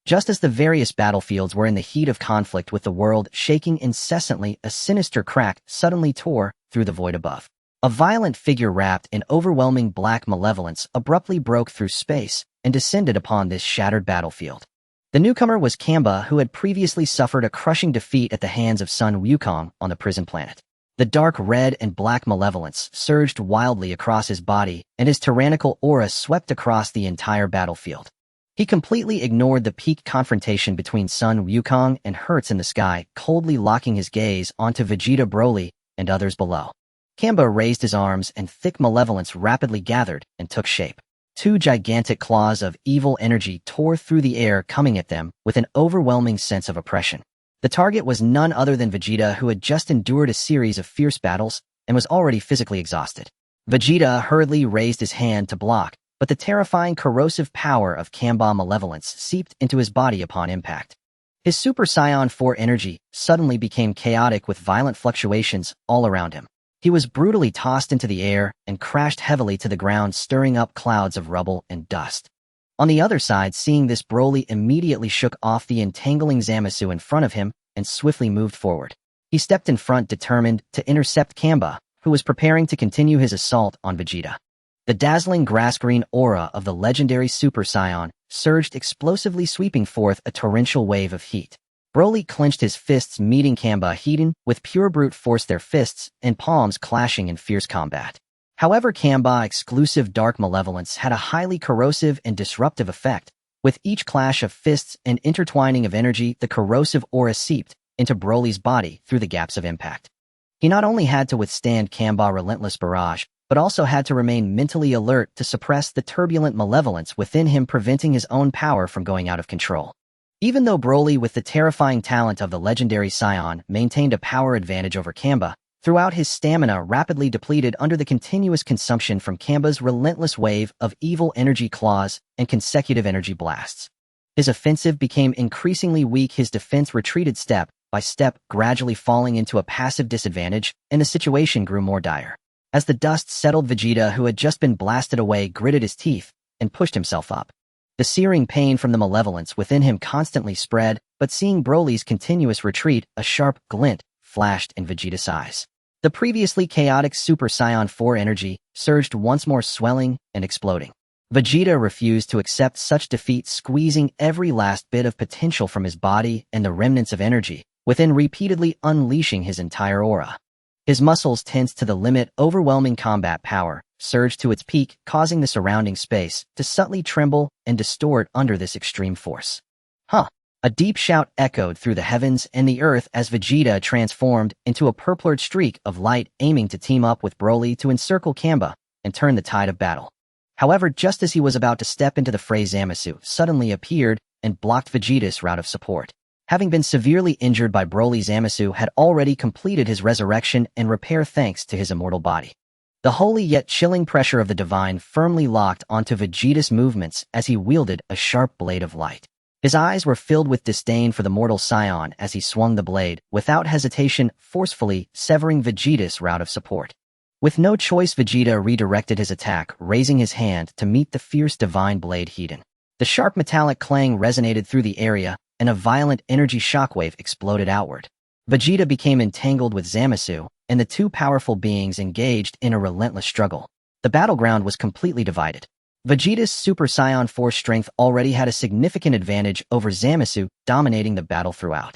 Just as the various battlefields were in the heat of conflict with the world shaking incessantly, a sinister crack suddenly tore through the void above. A violent figure wrapped in overwhelming black malevolence abruptly broke through space and descended upon this shattered battlefield. The newcomer was Kamba, who had previously suffered a crushing defeat at the hands of Sun Wukong on the prison planet. The dark red and black malevolence surged wildly across his body, and his tyrannical aura swept across the entire battlefield. He completely ignored the peak confrontation between Sun Wukong and Hertz in the sky, coldly locking his gaze onto Vegeta, Broly, and others below. Kamba raised his arms, and thick malevolence rapidly gathered and took shape. Two gigantic claws of evil energy tore through the air, coming at them with an overwhelming sense of oppression. The target was none other than Vegeta, who had just endured a series of fierce battles and was already physically exhausted. Vegeta hurriedly raised his hand to block, but the terrifying corrosive power of Kamba malevolence seeped into his body upon impact. His Super Saiyan 4 energy suddenly became chaotic, with violent fluctuations all around him. He was brutally tossed into the air and crashed heavily to the ground, stirring up clouds of rubble and dust. On the other side, seeing this, Broly immediately shook off the entangling Zamasu in front of him and swiftly moved forward. He stepped in front, determined to intercept Kamba, who was preparing to continue his assault on Vegeta. The dazzling grass-green aura of the legendary Super Saiyan surged explosively, sweeping forth a torrential wave of heat. Broly clenched his fists, meeting Kamba heat with pure brute force, their fists and palms clashing in fierce combat. However, Kamba's exclusive dark malevolence had a highly corrosive and disruptive effect. With each clash of fists and intertwining of energy, the corrosive aura seeped into Broly's body through the gaps of impact. He not only had to withstand Kamba's relentless barrage, but also had to remain mentally alert to suppress the turbulent malevolence within him, preventing his own power from going out of control. Even though Broly, with the terrifying talent of the legendary Saiyan, maintained a power advantage over Kamba, Throughout his stamina rapidly depleted under the continuous consumption from Kamba's relentless wave of evil energy claws and consecutive energy blasts. His offensive became increasingly weak, his defense retreated step by step, gradually falling into a passive disadvantage, and the situation grew more dire. As the dust settled, Vegeta, who had just been blasted away, gritted his teeth and pushed himself up. The searing pain from the malevolence within him constantly spread, but seeing Broly's continuous retreat, a sharp glint flashed in Vegeta's eyes. The previously chaotic Super Saiyan 4 energy surged once more, swelling and exploding. Vegeta refused to accept such defeat, squeezing every last bit of potential from his body and the remnants of energy within, repeatedly unleashing his entire aura. His muscles tensed to the limit, overwhelming combat power surged to its peak, causing the surrounding space to subtly tremble and distort under this extreme force. Huh! A deep shout echoed through the heavens and the earth as Vegeta transformed into a purplured streak of light, aiming to team up with Broly to encircle Kamba and turn the tide of battle. However, just as he was about to step into the fray, Zamasu suddenly appeared and blocked Vegeta's route of support. Having been severely injured by Broly, Zamasu had already completed his resurrection and repair thanks to his immortal body. The holy yet chilling pressure of the divine firmly locked onto Vegeta's movements as he wielded a sharp blade of light. His eyes were filled with disdain for the mortal Saiyan as he swung the blade, without hesitation, forcefully severing Vegeta's route of support. With no choice, Vegeta redirected his attack, raising his hand to meet the fierce divine blade Hedon. The sharp metallic clang resonated through the area, and a violent energy shockwave exploded outward. Vegeta became entangled with Zamasu, and the two powerful beings engaged in a relentless struggle. The battleground was completely divided. Vegeta's Super Saiyan 4 strength already had a significant advantage over Zamasu, dominating the battle throughout.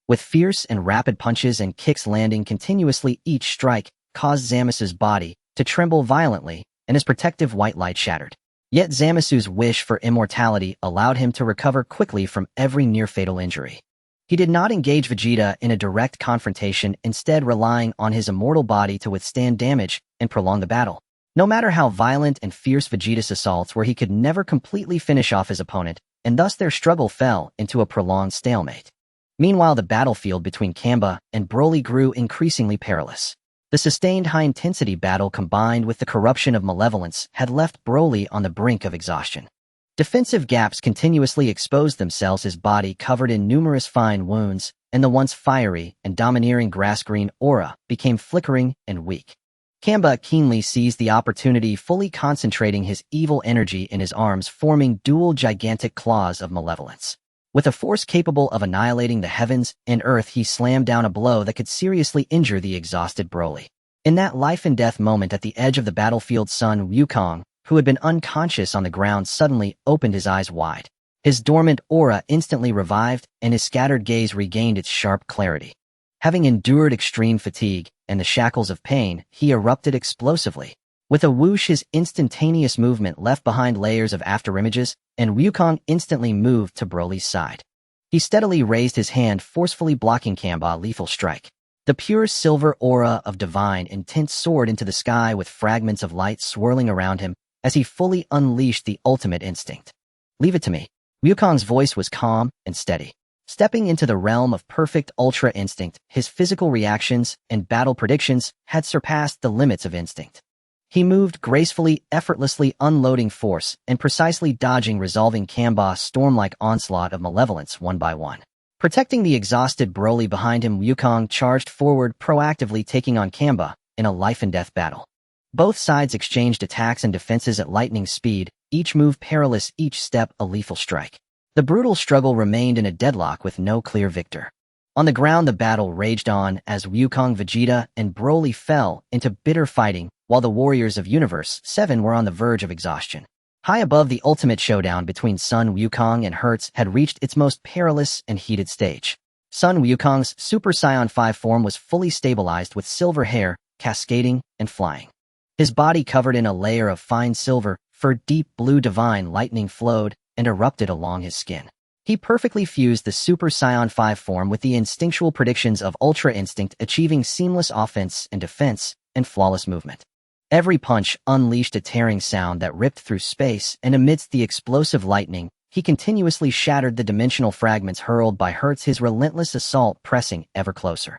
With fierce and rapid punches and kicks landing continuously, each strike caused Zamasu's body to tremble violently, and his protective white light shattered. Yet Zamasu's wish for immortality allowed him to recover quickly from every near-fatal injury. He did not engage Vegeta in a direct confrontation, instead relying on his immortal body to withstand damage and prolong the battle. No matter how violent and fierce Vegeta's assaults were, he could never completely finish off his opponent, and thus their struggle fell into a prolonged stalemate. Meanwhile, the battlefield between Kamba and Broly grew increasingly perilous. The sustained high-intensity battle combined with the corruption of malevolence had left Broly on the brink of exhaustion. Defensive gaps continuously exposed themselves, his body covered in numerous fine wounds, and the once fiery and domineering grass-green aura became flickering and weak. Kamba keenly seized the opportunity, fully concentrating his evil energy in his arms, forming dual gigantic claws of malevolence. With a force capable of annihilating the heavens and earth, he slammed down a blow that could seriously injure the exhausted Broly. In that life-and-death moment at the edge of the battlefield, Sun Wukong, who had been unconscious on the ground, suddenly opened his eyes wide. His dormant aura instantly revived, and his scattered gaze regained its sharp clarity. Having endured extreme fatigue and the shackles of pain, he erupted explosively. With a whoosh, his instantaneous movement left behind layers of afterimages, and Wukong instantly moved to Broly's side. He steadily raised his hand, forcefully blocking Kamba's lethal strike. The pure silver aura of divine intent soared into the sky, with fragments of light swirling around him as he fully unleashed the ultimate instinct. "Leave it to me." Wukong's voice was calm and steady. Stepping into the realm of perfect ultra instinct, his physical reactions and battle predictions had surpassed the limits of instinct. He moved gracefully, effortlessly unloading force and precisely dodging, resolving Kamba's storm-like onslaught of malevolence one by one. Protecting the exhausted Broly behind him, Wukong charged forward, proactively taking on Kamba in a life-and-death battle. Both sides exchanged attacks and defenses at lightning speed, each move perilous, each step a lethal strike. The brutal struggle remained in a deadlock with no clear victor. On the ground, the battle raged on as Wukong, Vegeta, and Broly fell into bitter fighting, while the warriors of Universe 7 were on the verge of exhaustion. High above, the ultimate showdown between Sun Wukong and Hertz had reached its most perilous and heated stage. Sun Wukong's Super Saiyan 5 form was fully stabilized, with silver hair cascading and flying. His body covered in a layer of fine silver, for deep blue divine lightning flowed and erupted along his skin. He perfectly fused the Super Saiyan 5 form with the instinctual predictions of Ultra Instinct, achieving seamless offense and defense and flawless movement. Every punch unleashed a tearing sound that ripped through space, and amidst the explosive lightning, he continuously shattered the dimensional fragments hurled by Hertz, his relentless assault pressing ever closer.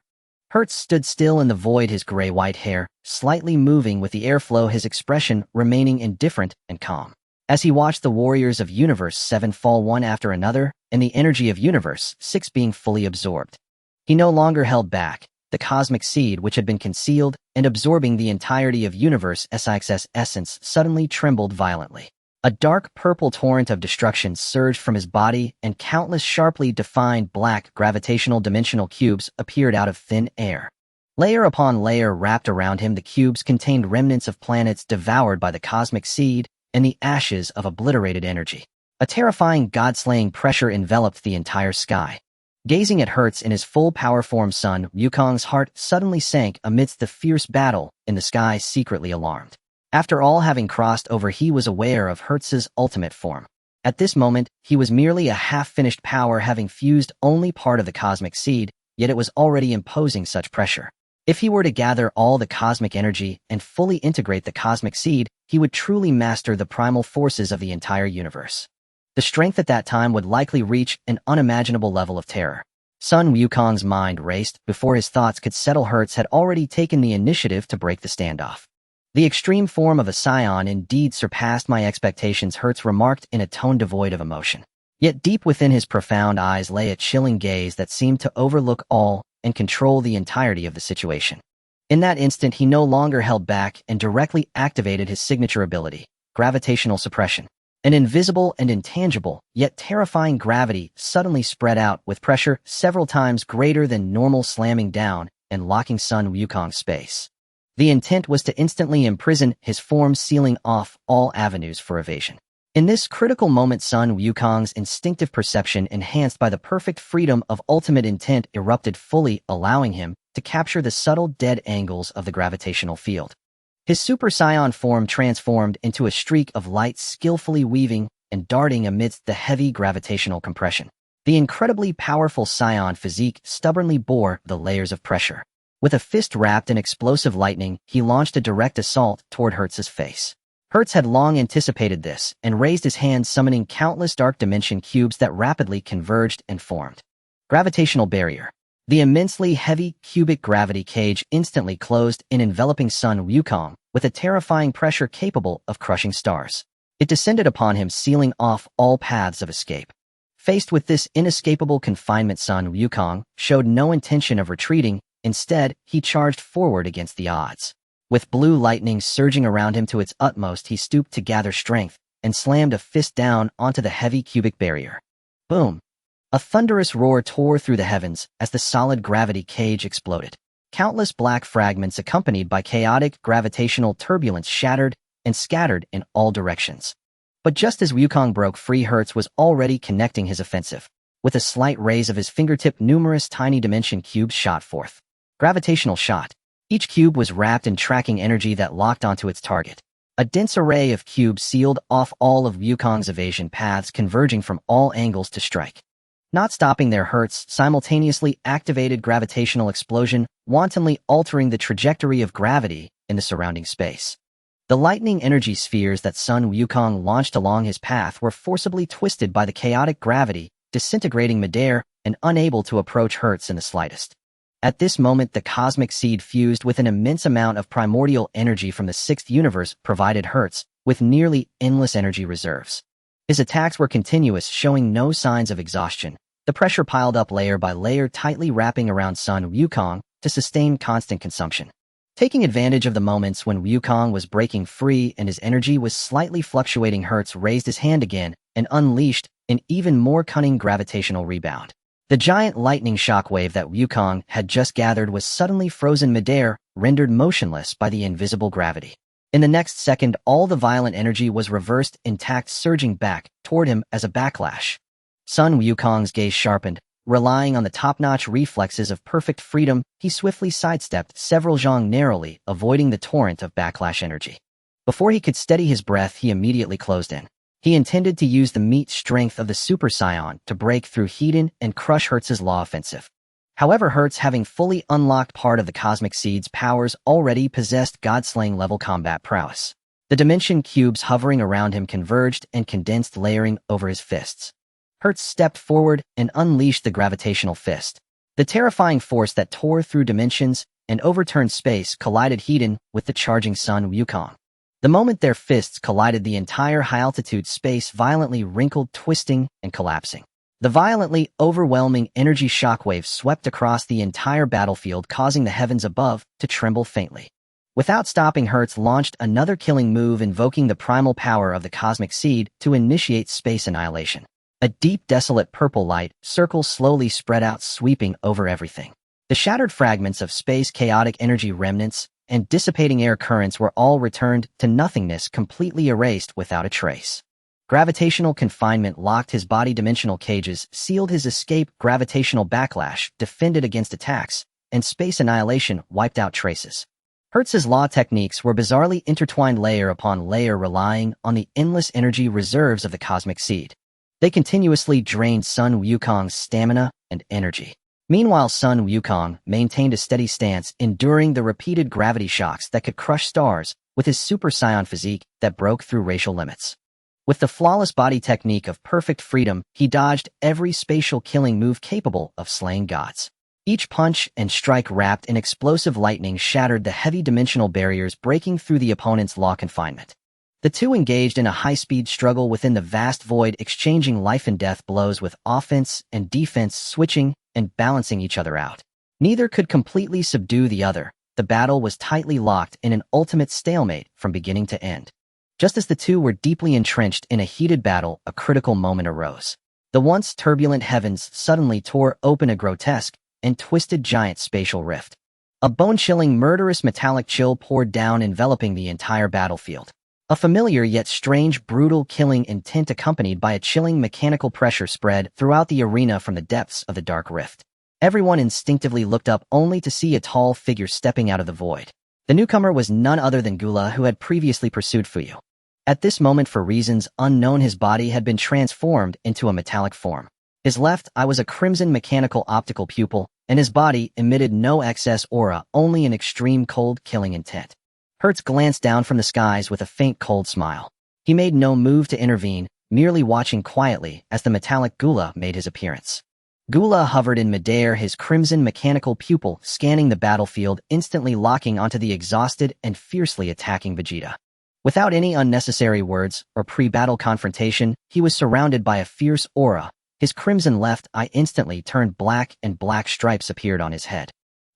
Hertz stood still in the void, his gray-white hair slightly moving with the airflow, his expression remaining indifferent and calm. As he watched the warriors of Universe 7 fall one after another, and the energy of Universe 6 being fully absorbed, he no longer held back. The cosmic seed, which had been concealed and absorbing the entirety of Universe 6's essence, suddenly trembled violently. A dark purple torrent of destruction surged from his body, and countless sharply defined black gravitational dimensional cubes appeared out of thin air. Layer upon layer wrapped around him, the cubes contained remnants of planets devoured by the cosmic seed and the ashes of obliterated energy. A terrifying god-slaying pressure enveloped the entire sky. Gazing at Hertz in his full power form, Sun Wukong's heart suddenly sank amidst the fierce battle in the sky, secretly alarmed. After all having crossed over, he was aware of Hertz's ultimate form. At this moment, he was merely a half-finished power, having fused only part of the cosmic seed, yet it was already imposing such pressure. If he were to gather all the cosmic energy and fully integrate the cosmic seed, he would truly master the primal forces of the entire universe. The strength at that time would likely reach an unimaginable level of terror. Sun Wukong's mind raced. Before his thoughts could settle, Hertz had already taken the initiative to break the standoff. The extreme form of a Saiyan indeed surpassed my expectations, Hertz remarked in a tone devoid of emotion. Yet deep within his profound eyes lay a chilling gaze that seemed to overlook all and control the entirety of the situation. In that instant, he no longer held back and directly activated his signature ability, gravitational suppression. An invisible and intangible, yet terrifying gravity suddenly spread out with pressure several times greater than normal, slamming down and locking Sun Wukong's space. The intent was to instantly imprison his form, sealing off all avenues for evasion. In this critical moment, Sun Wukong's instinctive perception, enhanced by the perfect freedom of ultimate intent, erupted fully, allowing him to capture the subtle dead angles of the gravitational field. His Super Saiyan form transformed into a streak of light, skillfully weaving and darting amidst the heavy gravitational compression. The incredibly powerful Saiyan physique stubbornly bore the layers of pressure. With a fist wrapped in explosive lightning, he launched a direct assault toward Hertz's face. Hertz had long anticipated this and raised his hand, summoning countless dark dimension cubes that rapidly converged and formed. Gravitational barrier. The immensely heavy cubic gravity cage instantly closed in, enveloping Sun Wukong with a terrifying pressure capable of crushing stars. It descended upon him, sealing off all paths of escape. Faced with this inescapable confinement, Sun Wukong showed no intention of retreating. Instead, he charged forward against the odds. With blue lightning surging around him to its utmost, he stooped to gather strength and slammed a fist down onto the heavy cubic barrier. Boom! A thunderous roar tore through the heavens as the solid gravity cage exploded. Countless black fragments accompanied by chaotic gravitational turbulence shattered and scattered in all directions. But just as Wukong broke free, Hertz was already connecting his offensive. With a slight raise of his fingertip, numerous tiny dimension cubes shot forth. Gravitational shot. Each cube was wrapped in tracking energy that locked onto its target. A dense array of cubes sealed off all of Wukong's evasion paths, converging from all angles to strike. Not stopping there, Hertz simultaneously activated gravitational explosion, wantonly altering the trajectory of gravity in the surrounding space. The lightning energy spheres that Sun Wukong launched along his path were forcibly twisted by the chaotic gravity, disintegrating midair and unable to approach Hertz in the slightest. At this moment, the cosmic seed fused with an immense amount of primordial energy from the sixth universe, provided Hertz with nearly endless energy reserves. His attacks were continuous, showing no signs of exhaustion. The pressure piled up layer by layer, tightly wrapping around Sun Wukong to sustain constant consumption. Taking advantage of the moments when Wukong was breaking free and his energy was slightly fluctuating, Hertz raised his hand again and unleashed an even more cunning gravitational rebound. The giant lightning shockwave that Wukong had just gathered was suddenly frozen midair, rendered motionless by the invisible gravity. In the next second, all the violent energy was reversed intact, surging back toward him as a backlash. Sun Wukong's gaze sharpened. Relying on the top-notch reflexes of perfect freedom, he swiftly sidestepped several zhong, narrowly avoiding the torrent of backlash energy. Before he could steady his breath, he immediately closed in. He intended to use the meat strength of the Super Saiyan to break through Hedon and crush Hertz's law offensive. However, Hertz, having fully unlocked part of the cosmic seed's powers, already possessed god-slaying level combat prowess. The dimension cubes hovering around him converged and condensed, layering over his fists. Hertz stepped forward and unleashed the gravitational fist. The terrifying force that tore through dimensions and overturned space collided head-on with the charging Sun Wukong. The moment their fists collided, the entire high-altitude space violently wrinkled, twisting, and collapsing. The violently overwhelming energy shockwaves swept across the entire battlefield, causing the heavens above to tremble faintly. Without stopping, Hertz launched another killing move, invoking the primal power of the cosmic seed to initiate space annihilation. A deep, desolate purple light circle slowly spread out, sweeping over everything. The shattered fragments of space, chaotic energy remnants, and dissipating air currents were all returned to nothingness, completely erased without a trace. Gravitational confinement locked his body, dimensional cages sealed his escape, gravitational backlash defended against attacks, and space annihilation wiped out traces. Hertz's law techniques were bizarrely intertwined, layer upon layer, relying on the endless energy reserves of the cosmic seed. They continuously drained Sun Wukong's stamina and energy. Meanwhile, Sun Wukong maintained a steady stance, enduring the repeated gravity shocks that could crush stars with his Super Saiyan physique that broke through racial limits. With the flawless body technique of perfect freedom, he dodged every spatial killing move capable of slaying gods. Each punch and strike wrapped in explosive lightning shattered the heavy dimensional barriers, breaking through the opponent's law confinement. The two engaged in a high-speed struggle within the vast void, exchanging life-and-death blows with offense and defense switching and balancing each other out. Neither could completely subdue the other. The battle was tightly locked in an ultimate stalemate from beginning to end. Just as the two were deeply entrenched in a heated battle, a critical moment arose. The once turbulent heavens suddenly tore open, a grotesque and twisted giant spatial rift. A bone-chilling, murderous metallic chill poured down, enveloping the entire battlefield. A familiar yet strange, brutal killing intent accompanied by a chilling mechanical pressure spread throughout the arena from the depths of the dark rift. Everyone instinctively looked up, only to see a tall figure stepping out of the void. The newcomer was none other than Gula, who had previously pursued Fuyu. At this moment, for reasons unknown, his body had been transformed into a metallic form. His left eye was a crimson mechanical optical pupil, and his body emitted no excess aura, only an extreme cold, killing intent. Hertz glanced down from the skies with a faint, cold smile. He made no move to intervene, merely watching quietly as the metallic Gula made his appearance. Gula hovered in midair, his crimson mechanical pupil scanning the battlefield, instantly locking onto the exhausted and fiercely attacking Vegeta. Without any unnecessary words or pre-battle confrontation, he was surrounded by a fierce aura. His crimson left eye instantly turned black, and black stripes appeared on his head.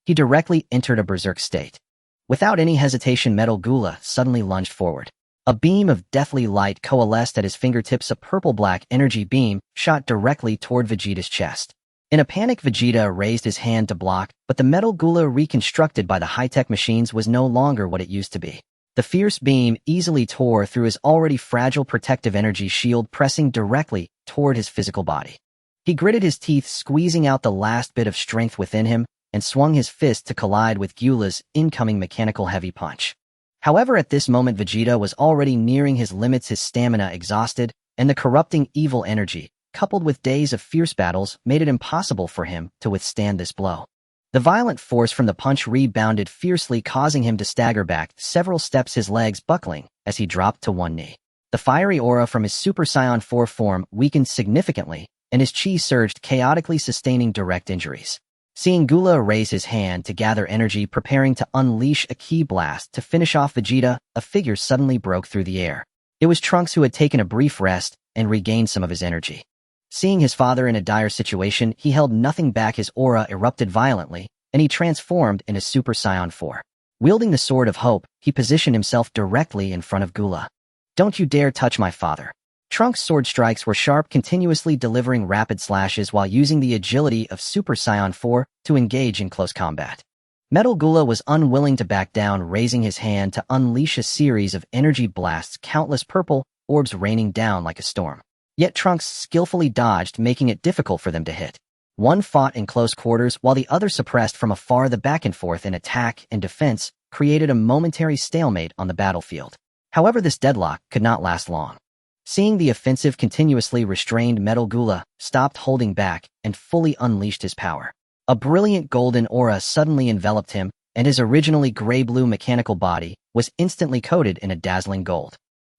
He directly entered a berserk state. Without any hesitation, Metal Gula suddenly lunged forward. A beam of deathly light coalesced at his fingertips. A purple-black energy beam shot directly toward Vegeta's chest. In a panic, Vegeta raised his hand to block, but the Metal Gula, reconstructed by the high-tech machines, was no longer what it used to be. The fierce beam easily tore through his already fragile protective energy shield, pressing directly toward his physical body. He gritted his teeth, squeezing out the last bit of strength within him, and swung his fist to collide with Gula's incoming mechanical heavy punch. However, at this moment, Vegeta was already nearing his limits, his stamina exhausted, and the corrupting evil energy, coupled with days of fierce battles, made it impossible for him to withstand this blow. The violent force from the punch rebounded fiercely, causing him to stagger back several steps, his legs buckling as he dropped to one knee. The fiery aura from his Super Saiyan 4 form weakened significantly, and his chi surged chaotically, sustaining direct injuries. Seeing Gula raise his hand to gather energy, preparing to unleash a ki blast to finish off Vegeta, a figure suddenly broke through the air. It was Trunks, who had taken a brief rest and regained some of his energy. Seeing his father in a dire situation, he held nothing back. His aura erupted violently, and he transformed into Super Saiyan 4. Wielding the Sword of Hope, he positioned himself directly in front of Gula. "Don't you dare touch my father." Trunks' sword strikes were sharp, continuously delivering rapid slashes while using the agility of Super Saiyan 4 to engage in close combat. Metal Gula was unwilling to back down, raising his hand to unleash a series of energy blasts, countless purple orbs raining down like a storm. Yet Trunks skillfully dodged, making it difficult for them to hit. One fought in close quarters while the other suppressed from afar. The back and forth in attack and defense created a momentary stalemate on the battlefield. However, this deadlock could not last long. Seeing the offensive continuously restrained, Metal Gula stopped holding back and fully unleashed his power. A brilliant golden aura suddenly enveloped him, and his originally gray-blue mechanical body was instantly coated in a dazzling gold.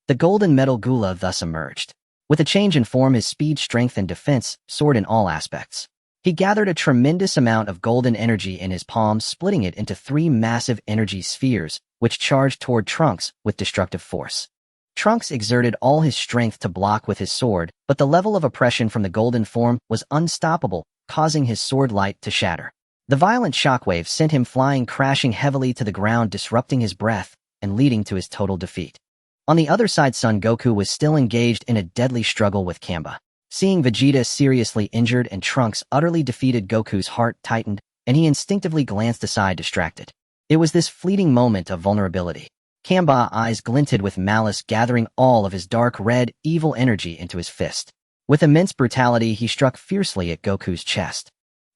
The golden Metal Gula thus emerged. With a change in form, his speed, strength, and defense soared in all aspects. He gathered a tremendous amount of golden energy in his palm, splitting it into 3 massive energy spheres, which charged toward Trunks with destructive force. Trunks exerted all his strength to block with his sword, but the level of oppression from the golden form was unstoppable, causing his sword light to shatter. The violent shockwave sent him flying, crashing heavily to the ground, disrupting his breath and leading to his total defeat. On the other side, Son Goku was still engaged in a deadly struggle with Kamba. Seeing Vegeta seriously injured and Trunks utterly defeated, Goku's heart tightened, and he instinctively glanced aside, distracted. It was this fleeting moment of vulnerability. Kamba's eyes glinted with malice, gathering all of his dark red, evil energy into his fist. With immense brutality, he struck fiercely at Goku's chest.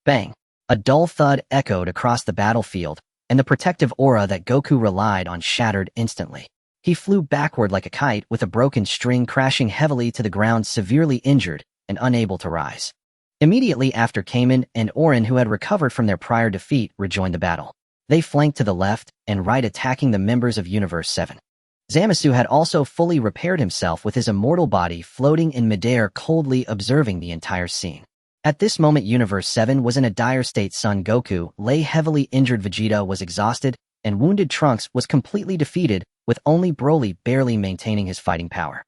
Bang! A dull thud echoed across the battlefield, and the protective aura that Goku relied on shattered instantly. He flew backward like a kite with a broken string, crashing heavily to the ground, severely injured and unable to rise. Immediately after, Kamen and Orin, who had recovered from their prior defeat, rejoined the battle. They flanked to the left and right, attacking the members of Universe 7. Zamasu had also fully repaired himself, with his immortal body floating in midair, coldly observing the entire scene. At this moment, Universe 7 was in a dire state. Son Goku lay heavily injured, Vegeta was exhausted, and wounded Trunks was completely defeated, with only Broly barely maintaining his fighting power.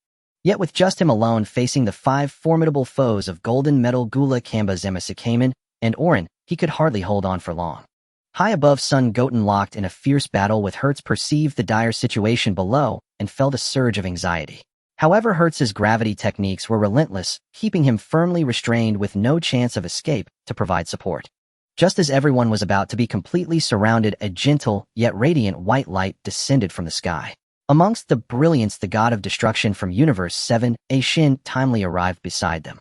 Yet with just him alone facing the 5 formidable foes of Golden Metal Gula, Kamba, Zamasu, Kamen, and Orin, he could hardly hold on for long. High above, Son Goten locked in a fierce battle with Hertz, perceived the dire situation below and felt a surge of anxiety. However, Hertz's gravity techniques were relentless, keeping him firmly restrained with no chance of escape to provide support. Just as everyone was about to be completely surrounded, a gentle yet radiant white light descended from the sky. Amongst the brilliance, the god of destruction from Universe 7, Shin, timely arrived beside them.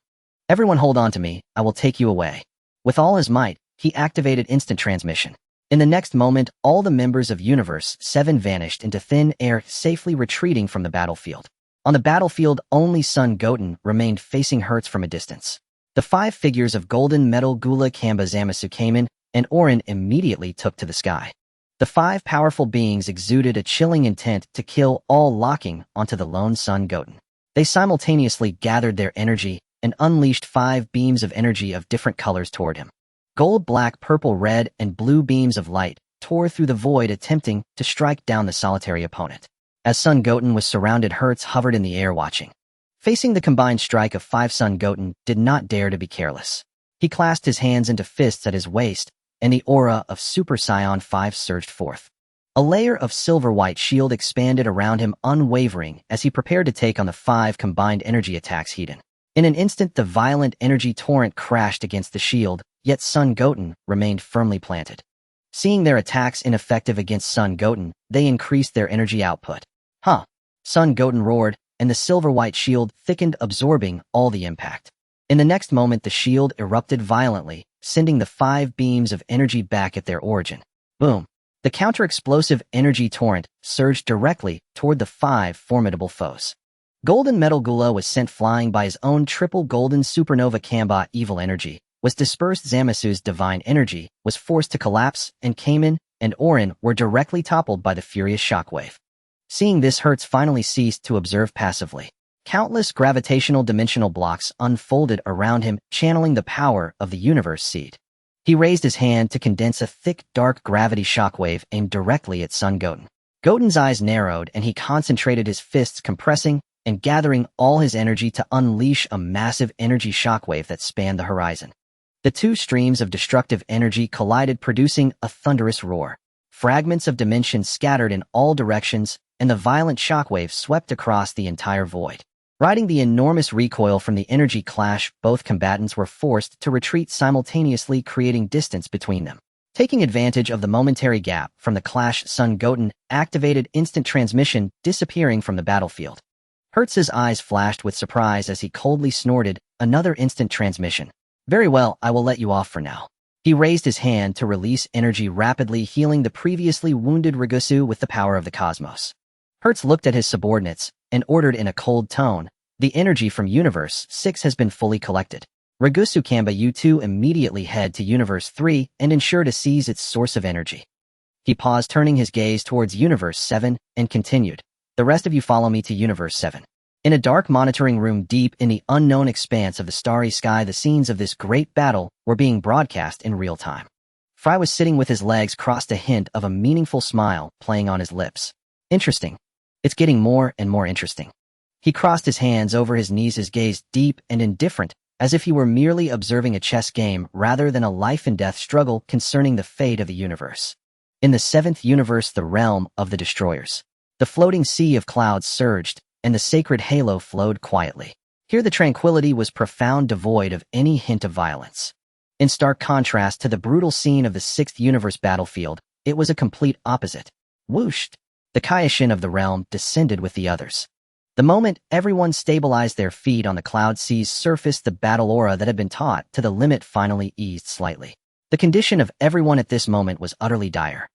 "Everyone hold on to me, I will take you away." With all his might, he activated instant transmission. In the next moment, all the members of Universe 7 vanished into thin air, safely retreating from the battlefield. On the battlefield, only Son Goten remained, facing Hertz from a distance. The 5 figures of Golden Metal Gula, Kamba, Zamasu, Kamen, and Orin immediately took to the sky. The 5 powerful beings exuded a chilling intent to kill, all locking onto the lone Son Goten. They simultaneously gathered their energy and unleashed 5 beams of energy of different colors toward him. Gold, black, purple, red, and blue beams of light tore through the void, attempting to strike down the solitary opponent. As Son Goten was surrounded, Hertz hovered in the air watching. Facing the combined strike of 5, Son Goten did not dare to be careless. He clasped his hands into fists at his waist, and the aura of Super Saiyan 5 surged forth. A layer of silver-white shield expanded around him, unwavering, as he prepared to take on the 5 combined energy attacks heated. In an instant, the violent energy torrent crashed against the shield, yet Son Goten remained firmly planted. Seeing their attacks ineffective against Son Goten, they increased their energy output. "Huh!" Son Goten roared, and the silver-white shield thickened, absorbing all the impact. In the next moment, the shield erupted violently, sending the 5 beams of energy back at their origin. Boom! The counter-explosive energy torrent surged directly toward the 5 formidable foes. Golden Metal Gula was sent flying by his own triple golden supernova. Kamba, evil energy, was dispersed. Zamasu's divine energy was forced to collapse, and Kamen and Orin were directly toppled by the furious shockwave. Seeing this, Hertz finally ceased to observe passively. Countless gravitational dimensional blocks unfolded around him, channeling the power of the universe seed. He raised his hand to condense a thick, dark gravity shockwave aimed directly at Son Goten. Goten's eyes narrowed, and he concentrated his fists, compressing and gathering all his energy to unleash a massive energy shockwave that spanned the horizon. The 2 streams of destructive energy collided, producing a thunderous roar. Fragments of dimensions scattered in all directions, and the violent shockwave swept across the entire void. Riding the enormous recoil from the energy clash, both combatants were forced to retreat simultaneously, creating distance between them. Taking advantage of the momentary gap from the clash, Son Goten activated instant transmission, disappearing from the battlefield. Hertz's eyes flashed with surprise as he coldly snorted, "Another instant transmission. Very well, I will let you off for now." He raised his hand to release energy, rapidly healing the previously wounded Ragusu with the power of the cosmos. Hertz looked at his subordinates and ordered in a cold tone, "The energy from Universe 6 has been fully collected. Ragusu, Kamba, you 2 immediately head to Universe 3 and ensure to seize its source of energy." He paused, turning his gaze towards Universe 7, and continued, "The rest of you follow me to Universe 7. In a dark monitoring room deep in the unknown expanse of the starry sky, the scenes of this great battle were being broadcast in real time. Fry was sitting with his legs crossed, a hint of a meaningful smile playing on his lips. Interesting. It's getting more and more interesting. He crossed his hands over his knees, his gaze deep and indifferent, as if he were merely observing a chess game rather than a life-and-death struggle concerning the fate of the universe. In the seventh universe, the realm of the destroyers, the floating sea of clouds surged, and the sacred halo flowed quietly. Here the tranquility was profound, devoid of any hint of violence. In stark contrast to the brutal scene of the sixth universe battlefield, it was a complete opposite. Whooshed! The Kaioshin of the realm descended with the others. The moment everyone stabilized their feet on the cloud sea's surface, the battle aura that had been taut to the limit finally eased slightly. The condition of everyone at this moment was utterly dire.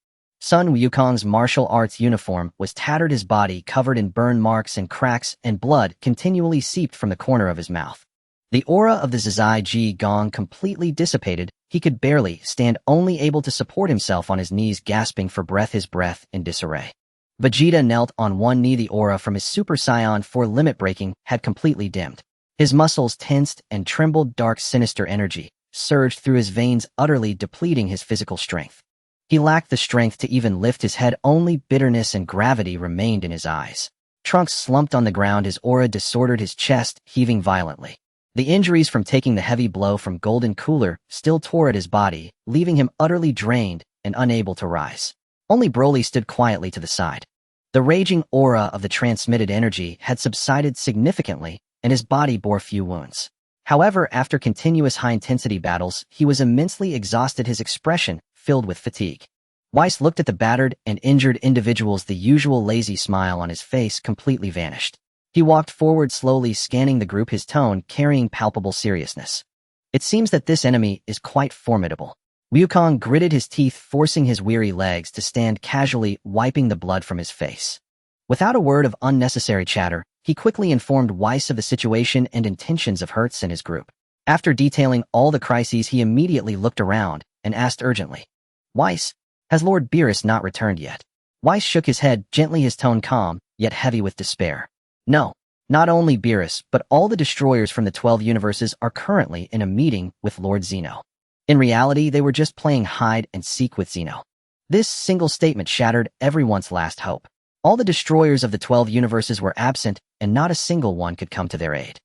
Sun Wukong's martial arts uniform was tattered, his body covered in burn marks and cracks, and blood continually seeped from the corner of his mouth. The aura of the Zizai Ji Gong completely dissipated. He could barely stand, only able to support himself on his knees, gasping for breath, his breath in disarray. Vegeta knelt on one knee. The aura from his Super Saiyan 4 limit breaking had completely dimmed. His muscles tensed and trembled. Dark, sinister energy surged through his veins, utterly depleting his physical strength. He lacked the strength to even lift his head. Only bitterness and gravity remained in his eyes. Trunks slumped on the ground, his aura disordered, his chest heaving violently. The injuries from taking the heavy blow from Golden Cooler still tore at his body, leaving him utterly drained and unable to rise. Only Broly stood quietly to the side. The raging aura of the transmitted energy had subsided significantly, and his body bore few wounds. However, after continuous high-intensity battles, he was immensely exhausted, his expression filled with fatigue. Weiss looked at the battered and injured individuals. The usual lazy smile on his face completely vanished. He walked forward slowly, scanning the group, his tone carrying palpable seriousness. It seems that this enemy is quite formidable. Wukong gritted his teeth, forcing his weary legs to stand casually, wiping the blood from his face. Without a word of unnecessary chatter, he quickly informed Weiss of the situation and intentions of Hertz and his group. After detailing all the crises, he immediately looked around and asked urgently, "Weiss, has Lord Beerus not returned yet?" Weiss shook his head gently, his tone calm, yet heavy with despair. "No, not only Beerus, but all the destroyers from the 12 universes are currently in a meeting with Lord Zeno." In reality, they were just playing hide and seek with Zeno. This single statement shattered everyone's last hope. All the destroyers of the 12 universes were absent, and not a single one could come to their aid.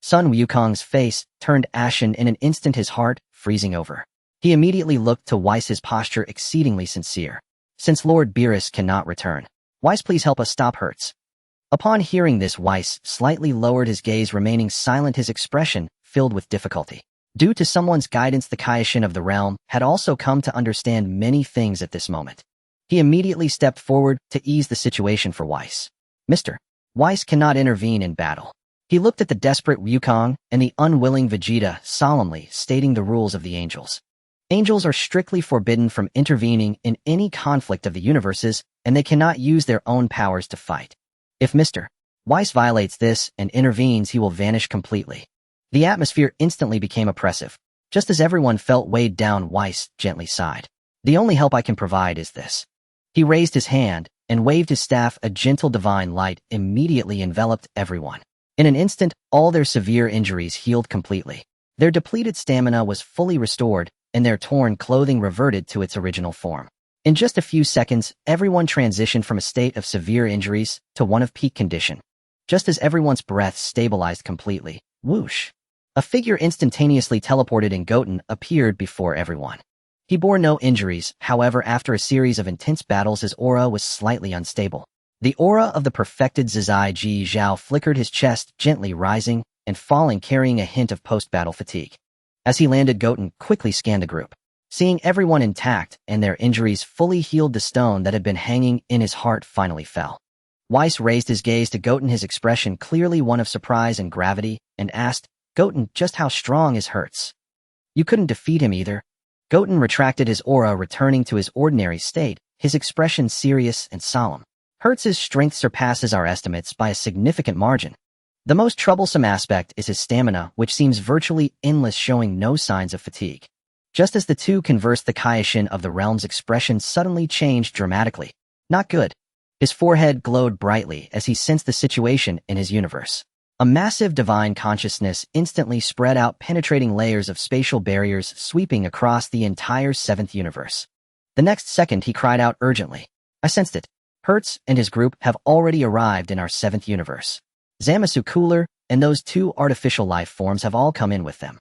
Sun Wukong's face turned ashen in an instant, his heart freezing over. He immediately looked to Weiss, his posture exceedingly sincere. "Since Lord Beerus cannot return, Weiss, please help us stop Hertz." Upon hearing this, Weiss slightly lowered his gaze, remaining silent, his expression filled with difficulty. Due to someone's guidance, the Kaioshin of the realm had also come to understand many things at this moment. He immediately stepped forward to ease the situation for Weiss. "Mr. Weiss cannot intervene in battle." He looked at the desperate Wukong and the unwilling Vegeta, solemnly stating the rules of the angels. Angels are strictly forbidden from intervening in any conflict of the universes, and they cannot use their own powers to fight. If Mr. Weiss violates this and intervenes, he will vanish completely. The atmosphere instantly became oppressive. Just as everyone felt weighed down, Weiss gently sighed. "The only help I can provide is this." He raised his hand and waved his staff. A gentle divine light immediately enveloped everyone. In an instant, all their severe injuries healed completely. Their depleted stamina was fully restored, and their torn clothing reverted to its original form. In just a few seconds, everyone transitioned from a state of severe injuries to one of peak condition. Just as everyone's breath stabilized completely, whoosh! A figure instantaneously teleported, and Goten appeared before everyone. He bore no injuries, however, after a series of intense battles, his aura was slightly unstable. The aura of the perfected Zizai Ji Zhao flickered, his chest gently rising and falling, carrying a hint of post-battle fatigue. As he landed, Goten quickly scanned the group. Seeing everyone intact and their injuries fully healed, the stone that had been hanging in his heart finally fell. Weiss raised his gaze to Goten, his expression clearly one of surprise and gravity, and asked, "Goten, just how strong is Hertz?" "You couldn't defeat him either." Goten retracted his aura, returning to his ordinary state, his expression serious and solemn. "Hertz's strength surpasses our estimates by a significant margin. The most troublesome aspect is his stamina, which seems virtually endless, showing no signs of fatigue." Just as the two conversed, the Kaioshin of the realm's expression suddenly changed dramatically. "Not good." His forehead glowed brightly as he sensed the situation in his universe. A massive divine consciousness instantly spread out, penetrating layers of spatial barriers, sweeping across the entire seventh universe. The next second, he cried out urgently. I sensed it. Hertz and his group have already arrived in our seventh universe. Zamasu, Cooler, and those two artificial life forms have all come in with them.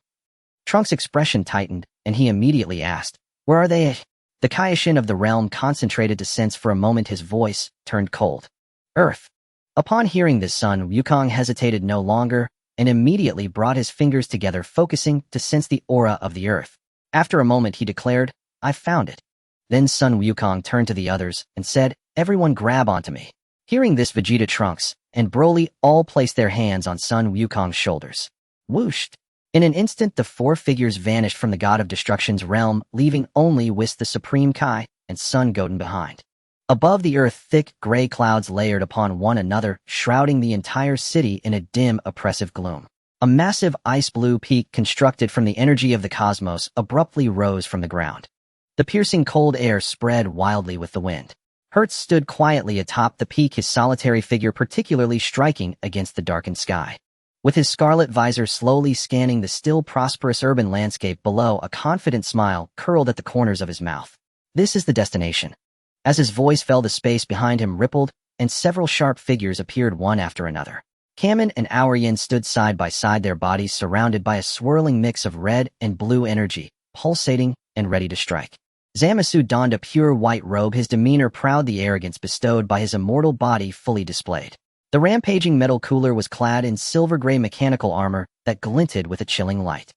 Trunks' expression tightened, and he immediately asked, Where are they? The Kaioshin of the realm concentrated to sense. For a moment his voice turned cold. Earth. Upon hearing this, Sun Wukong hesitated no longer and immediately brought his fingers together, focusing to sense the aura of the earth. After a moment he declared, I found it. Then Sun Wukong turned to the others and said, Everyone grab onto me. Hearing this, Vegeta, Trunks, and Broly all placed their hands on Sun Wukong's shoulders. Whooshed. In an instant the four figures vanished from the God of Destruction's realm, leaving only Whis the Supreme Kai and Son Goten behind. Above the earth, thick gray clouds layered upon one another, shrouding the entire city in a dim, oppressive gloom. A massive ice-blue peak constructed from the energy of the cosmos abruptly rose from the ground. The piercing cold air spread wildly with the wind. Hertz stood quietly atop the peak, his solitary figure particularly striking against the darkened sky. With his scarlet visor slowly scanning the still prosperous urban landscape below, a confident smile curled at the corners of his mouth. This is the destination. As his voice fell, the space behind him rippled, and several sharp figures appeared one after another. Kamen and Aurian stood side by side, their bodies surrounded by a swirling mix of red and blue energy, pulsating and ready to strike. Zamasu donned a pure white robe, his demeanor proud, the arrogance bestowed by his immortal body fully displayed. The rampaging metal Cooler was clad in silver-gray mechanical armor that glinted with a chilling light.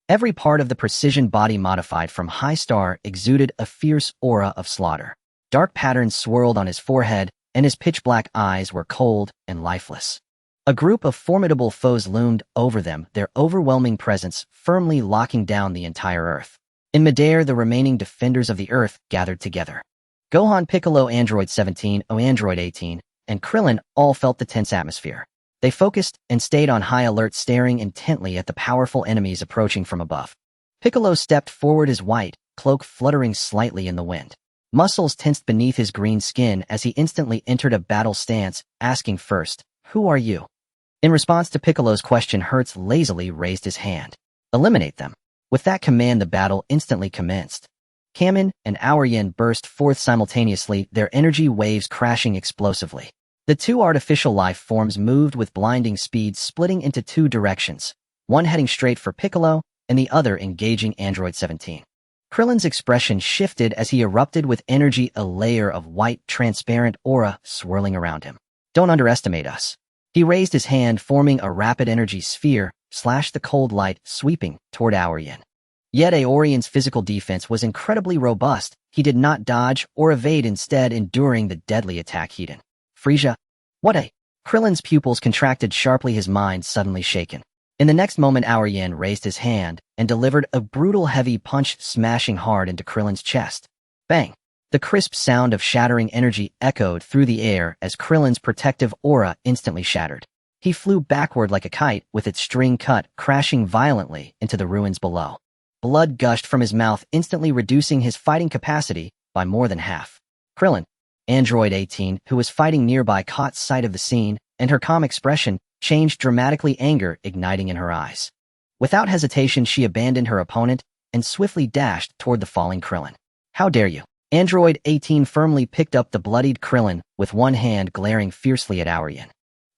Every part of the precision body, modified from High Star, exuded a fierce aura of slaughter. Dark patterns swirled on his forehead, and his pitch-black eyes were cold and lifeless. A group of formidable foes loomed over them, their overwhelming presence firmly locking down the entire Earth. In midair, the remaining defenders of the Earth gathered together. Gohan, Piccolo, Android 17, Android 18, and Krillin all felt the tense atmosphere. They focused and stayed on high alert, staring intently at the powerful enemies approaching from above. Piccolo stepped forward, his white cloak fluttering slightly in the wind. Muscles tensed beneath his green skin as he instantly entered a battle stance, asking first, Who are you? In response to Piccolo's question, Hertz lazily raised his hand. Eliminate them. With that command, the battle instantly commenced. Kamen and Aurian burst forth simultaneously, their energy waves crashing explosively. The two artificial life forms moved with blinding speed, splitting into two directions, one heading straight for Piccolo and the other engaging Android 17. Krillin's expression shifted as he erupted with energy, a layer of white, transparent aura swirling around him. Don't underestimate us. He raised his hand, forming a rapid energy sphere, slashed the cold light, sweeping toward Aurian. Yet Aurian's physical defense was incredibly robust. He did not dodge or evade, instead enduring the deadly attack. Heaton. Frisia? What a... Krillin's pupils contracted sharply, his mind suddenly shaken. In the next moment, Aurian raised his hand and delivered a brutal heavy punch, smashing hard into Krillin's chest. Bang! The crisp sound of shattering energy echoed through the air as Krillin's protective aura instantly shattered. He flew backward like a kite, with its string cut, crashing violently into the ruins below. Blood gushed from his mouth, instantly reducing his fighting capacity by more than half. Krillin, Android 18, who was fighting nearby, caught sight of the scene, and her calm expression changed dramatically, anger igniting in her eyes. Without hesitation, she abandoned her opponent and swiftly dashed toward the falling Krillin. How dare you? Android 18 firmly picked up the bloodied Krillin, with one hand glaring fiercely at Aurian.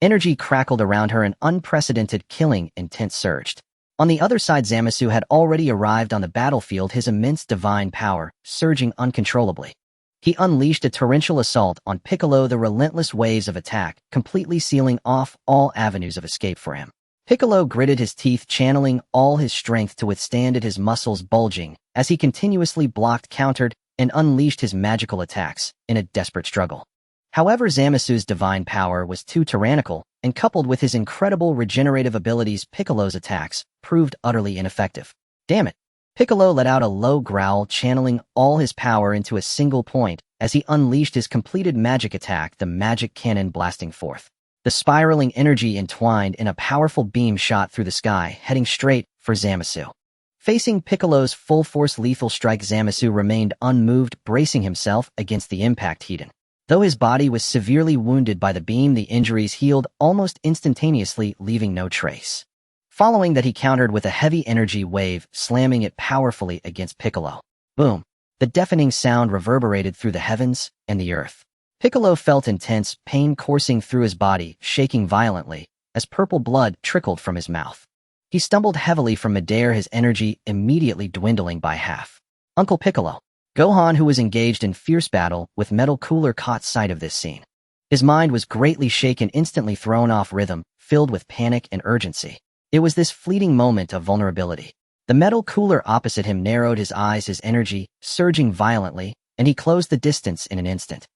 Energy crackled around her, an unprecedented killing intent surged. On the other side, Zamasu had already arrived on the battlefield, his immense divine power surging uncontrollably. He unleashed a torrential assault on Piccolo, the relentless waves of attack completely sealing off all avenues of escape for him. Piccolo gritted his teeth, channeling all his strength to withstand it, his muscles bulging as he continuously blocked, countered, and unleashed his magical attacks in a desperate struggle. However, Zamasu's divine power was too tyrannical, and coupled with his incredible regenerative abilities, Piccolo's attacks proved utterly ineffective. Damn it! Piccolo let out a low growl, channeling all his power into a single point as he unleashed his completed magic attack, the magic cannon blasting forth. The spiraling energy entwined in a powerful beam shot through the sky, heading straight for Zamasu. Facing Piccolo's full-force lethal strike, Zamasu remained unmoved, bracing himself against the impact. Heaton. Though his body was severely wounded by the beam, the injuries healed almost instantaneously, leaving no trace. Following that, he countered with a heavy energy wave, slamming it powerfully against Piccolo. Boom! The deafening sound reverberated through the heavens and the earth. Piccolo felt intense pain coursing through his body, shaking violently, as purple blood trickled from his mouth. He stumbled heavily from midair, his energy immediately dwindling by half. Uncle Piccolo. Gohan, who was engaged in fierce battle with Metal Cooler, caught sight of this scene. His mind was greatly shaken, instantly thrown off rhythm, filled with panic and urgency. It was this fleeting moment of vulnerability. The Metal Cooler opposite him narrowed his eyes, his energy surging violently, and he closed the distance in an instant.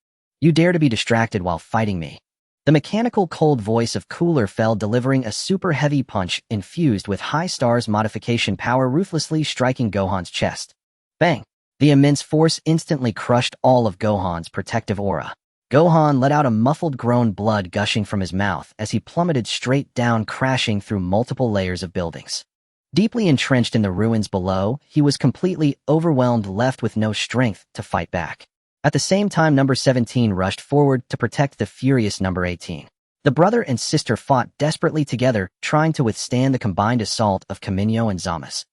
You dare to be distracted while fighting me? The mechanical cold voice of Cooler fell, delivering a super heavy punch infused with high stars modification power, ruthlessly striking Gohan's chest. Bang! The immense force instantly crushed all of Gohan's protective aura. Gohan let out a muffled groan, blood gushing from his mouth as he plummeted straight down, crashing through multiple layers of buildings. Deeply entrenched in the ruins below, he was completely overwhelmed, left with no strength to fight back. At the same time, number 17 rushed forward to protect the furious number 18. The brother and sister fought desperately together, trying to withstand the combined assault of Camino and Zama's.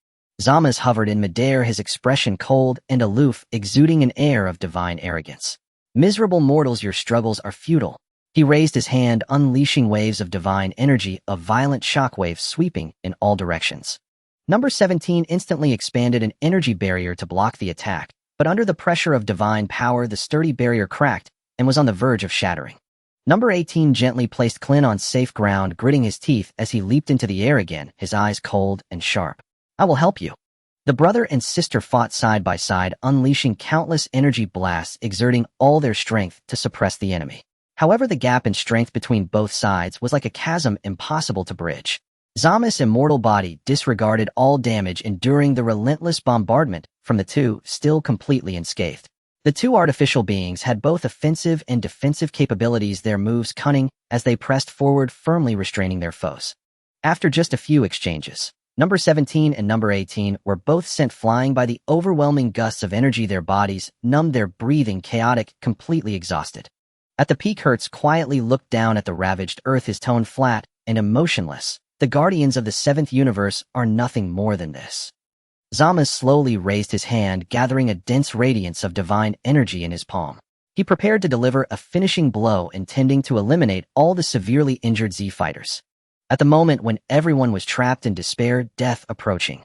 Zama's hovered in midair, his expression cold and aloof, exuding an air of divine arrogance. Miserable mortals, your struggles are futile. He raised his hand, unleashing waves of divine energy, a violent shockwave sweeping in all directions. Number 17 instantly expanded an energy barrier to block the attack, but under the pressure of divine power, the sturdy barrier cracked and was on the verge of shattering. Number 18 gently placed Klin on safe ground, gritting his teeth as he leaped into the air again, his eyes cold and sharp. I will help you. The brother and sister fought side by side, unleashing countless energy blasts, exerting all their strength to suppress the enemy. However, the gap in strength between both sides was like a chasm impossible to bridge. Zama's immortal body disregarded all damage, enduring the relentless bombardment from the two, still completely unscathed. The two artificial beings had both offensive and defensive capabilities, their moves cunning as they pressed forward, firmly restraining their foes. After just a few exchanges, number 17 and number 18 were both sent flying by the overwhelming gusts of energy, their bodies numbed, their breathing chaotic, completely exhausted. At the peak, Hertz quietly looked down at the ravaged earth, his tone flat and emotionless. The guardians of the seventh universe are nothing more than this. Zama slowly raised his hand, gathering a dense radiance of divine energy in his palm. He prepared to deliver a finishing blow, intending to eliminate all the severely injured Z fighters. At the moment when everyone was trapped in despair, death approaching,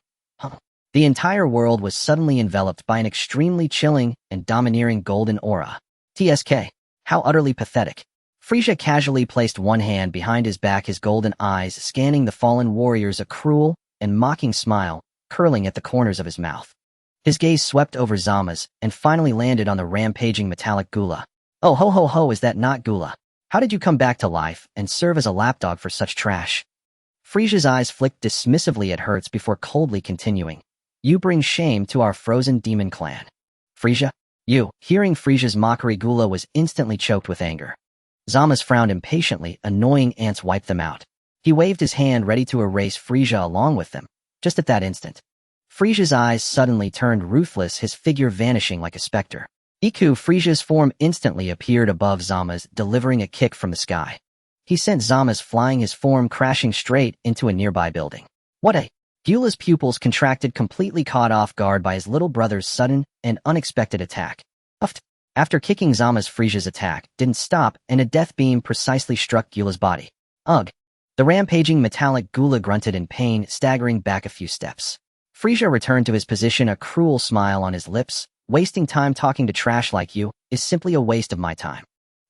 the entire world was suddenly enveloped by an extremely chilling and domineering golden aura. TSK. How utterly pathetic. Frieza casually placed one hand behind his back, his golden eyes scanning the fallen warriors, a cruel and mocking smile curling at the corners of his mouth. His gaze swept over Zama's and finally landed on the rampaging metallic Gula. Oh, ho ho ho, is that not Gula? How did you come back to life and serve as a lapdog for such trash? Frieza's eyes flicked dismissively at Hertz before coldly continuing. You bring shame to our frozen demon clan. Frieza? You. Hearing Frieza's mockery, Gula was instantly choked with anger. Zama's frowned impatiently, annoying ants wiped them out. He waved his hand, ready to erase Frieza along with them. Just at that instant, Frieza's eyes suddenly turned ruthless, his figure vanishing like a specter. Iku, Frieza's form, instantly appeared above Zama's, delivering a kick from the sky. He sent Zama's flying, his form crashing straight into a nearby building. What a... Gula's pupils contracted, completely caught off guard by his little brother's sudden and unexpected attack. Uffed. After kicking Zama's, Frieza's attack didn't stop, and a death beam precisely struck Gula's body. Ugh. The rampaging metallic Gula grunted in pain, staggering back a few steps. Frieza returned to his position, a cruel smile on his lips. Wasting time talking to trash like you is simply a waste of my time.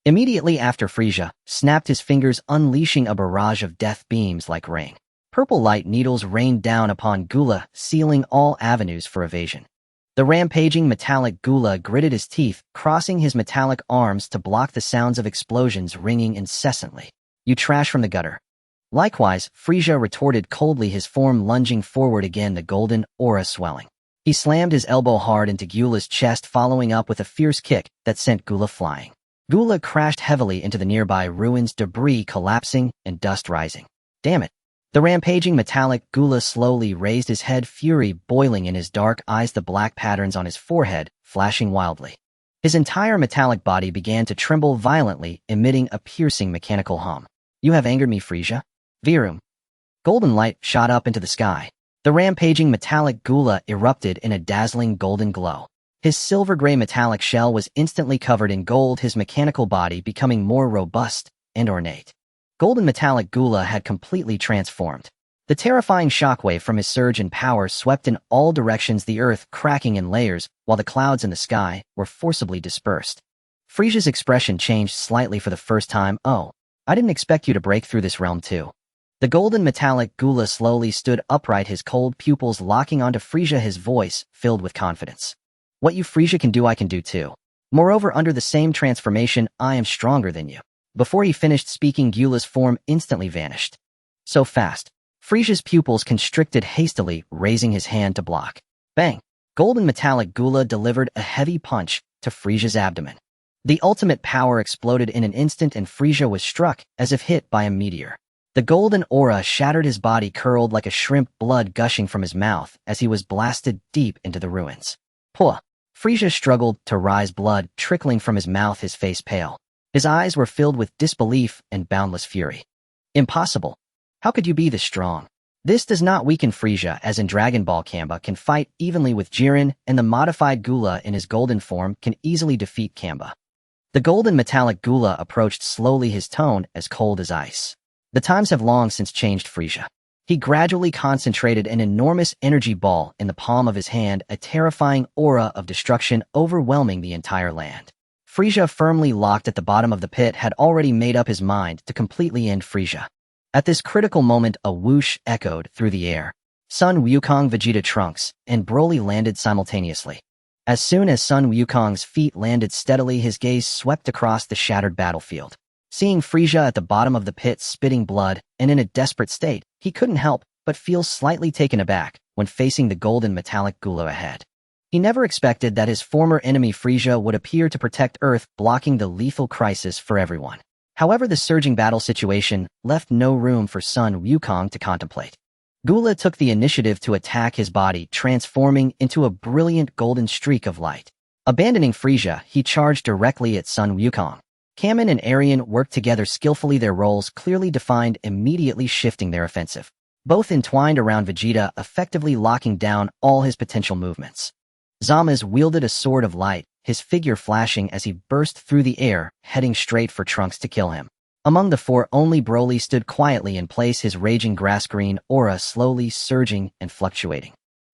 Immediately after, Frieza snapped his fingers, unleashing a barrage of death beams like rain. Purple light needles rained down upon Gula, sealing all avenues for evasion. The rampaging metallic Gula gritted his teeth, crossing his metallic arms to block the sounds of explosions ringing incessantly. You trash from the gutter. Likewise, Frieza retorted coldly, his form lunging forward again, the golden aura swelling. He slammed his elbow hard into Gula's chest, following up with a fierce kick that sent Gula flying. Gula crashed heavily into the nearby ruins, debris collapsing and dust rising. Damn it. The rampaging metallic Gula slowly raised his head, fury boiling in his dark eyes, the black patterns on his forehead flashing wildly. His entire metallic body began to tremble violently, emitting a piercing mechanical hum. You have angered me, Frisia. Virum. Golden light shot up into the sky. The rampaging metallic Gula erupted in a dazzling golden glow. His silver-gray metallic shell was instantly covered in gold, his mechanical body becoming more robust and ornate. Golden metallic Gula had completely transformed. The terrifying shockwave from his surge in power swept in all directions, the earth cracking in layers, while the clouds in the sky were forcibly dispersed. Frisia's expression changed slightly for the first time. Oh, I didn't expect you to break through this realm too. The golden metallic Gula slowly stood upright, his cold pupils locking onto Frisia, his voice filled with confidence. What you Frisia can do, I can do too. Moreover, under the same transformation, I am stronger than you. Before he finished speaking, Gula's form instantly vanished. So fast. Frisia's pupils constricted hastily, raising his hand to block. Bang! Golden metallic Gula delivered a heavy punch to Frisia's abdomen. The ultimate power exploded in an instant and Frisia was struck as if hit by a meteor. The golden aura shattered, his body curled like a shrimp, blood gushing from his mouth as he was blasted deep into the ruins. Puh! Frisia struggled to rise, blood trickling from his mouth, his face pale. His eyes were filled with disbelief and boundless fury. Impossible. How could you be this strong? This does not weaken Frisia, as in Dragon Ball Kamba can fight evenly with Jiren, and the modified Gula in his golden form can easily defeat Kamba. The golden metallic Gula approached slowly, his tone as cold as ice. The times have long since changed Frisia. He gradually concentrated an enormous energy ball in the palm of his hand, a terrifying aura of destruction overwhelming the entire land. Frisia, firmly locked at the bottom of the pit, had already made up his mind to completely end Frisia. At this critical moment, a whoosh echoed through the air. Sun Wukong, Vegeta, Trunks, and Broly landed simultaneously. As soon as Sun Wukong's feet landed steadily, his gaze swept across the shattered battlefield. Seeing Frisia at the bottom of the pit spitting blood and in a desperate state, he couldn't help but feel slightly taken aback when facing the golden metallic Gula ahead. He never expected that his former enemy Frisia would appear to protect Earth, blocking the lethal crisis for everyone. However, the surging battle situation left no room for Sun Wukong to contemplate. Gula took the initiative to attack, his body transforming into a brilliant golden streak of light. Abandoning Frisia, he charged directly at Sun Wukong. Kamen and Aryan worked together skillfully, their roles clearly defined, immediately shifting their offensive. Both entwined around Vegeta, effectively locking down all his potential movements. Zama's wielded a sword of light, his figure flashing as he burst through the air, heading straight for Trunks to kill him. Among the four, only Broly stood quietly in place, his raging grass-green aura slowly surging and fluctuating.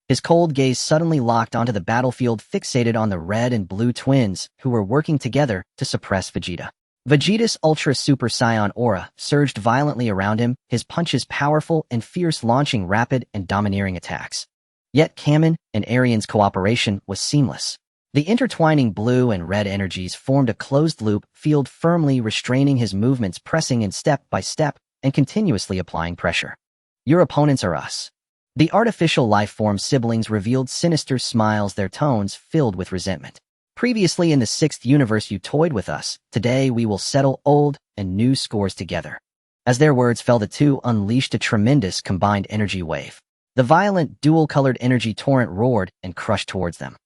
His cold gaze suddenly locked onto the battlefield, fixated on the red and blue twins who were working together to suppress Vegeta. Vegeta's Ultra Super Saiyan aura surged violently around him, his punches powerful and fierce, launching rapid and domineering attacks. Yet Kamen and Aryan's cooperation was seamless. The intertwining blue and red energies formed a closed-loop field, firmly restraining his movements, pressing in step by step and continuously applying pressure. Your opponents are us. The artificial life-form siblings revealed sinister smiles, their tones filled with resentment. Previously in the 6th universe, you toyed with us. Today we will settle old and new scores together. As their words fell, the two unleashed a tremendous combined energy wave. The violent, dual-colored energy torrent roared and crushed towards them.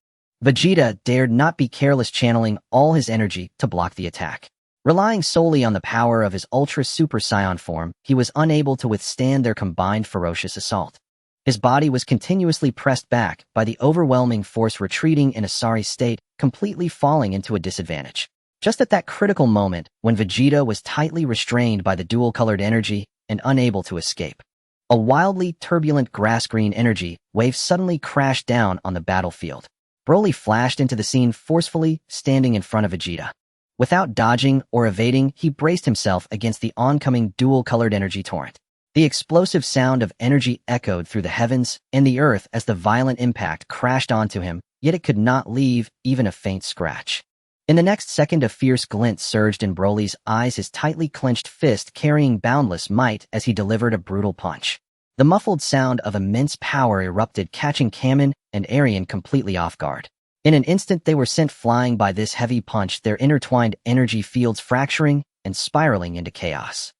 Vegeta dared not be careless, channeling all his energy to block the attack. Relying solely on the power of his Ultra Super Saiyan form, he was unable to withstand their combined ferocious assault. His body was continuously pressed back by the overwhelming force, retreating in a sorry state, completely falling into a disadvantage. Just at that critical moment, when Vegeta was tightly restrained by the dual-colored energy and unable to escape, a wildly turbulent grass-green energy wave suddenly crashed down on the battlefield. Broly flashed into the scene forcefully, standing in front of Vegeta. Without dodging or evading, he braced himself against the oncoming dual-colored energy torrent. The explosive sound of energy echoed through the heavens and the earth as the violent impact crashed onto him, yet it could not leave even a faint scratch. In the next second, a fierce glint surged in Broly's eyes, his tightly clenched fist carrying boundless might as he delivered a brutal punch. The muffled sound of immense power erupted, catching Kamen and Aryan completely off guard. In an instant, they were sent flying by this heavy punch, their intertwined energy fields fracturing and spiraling into chaos.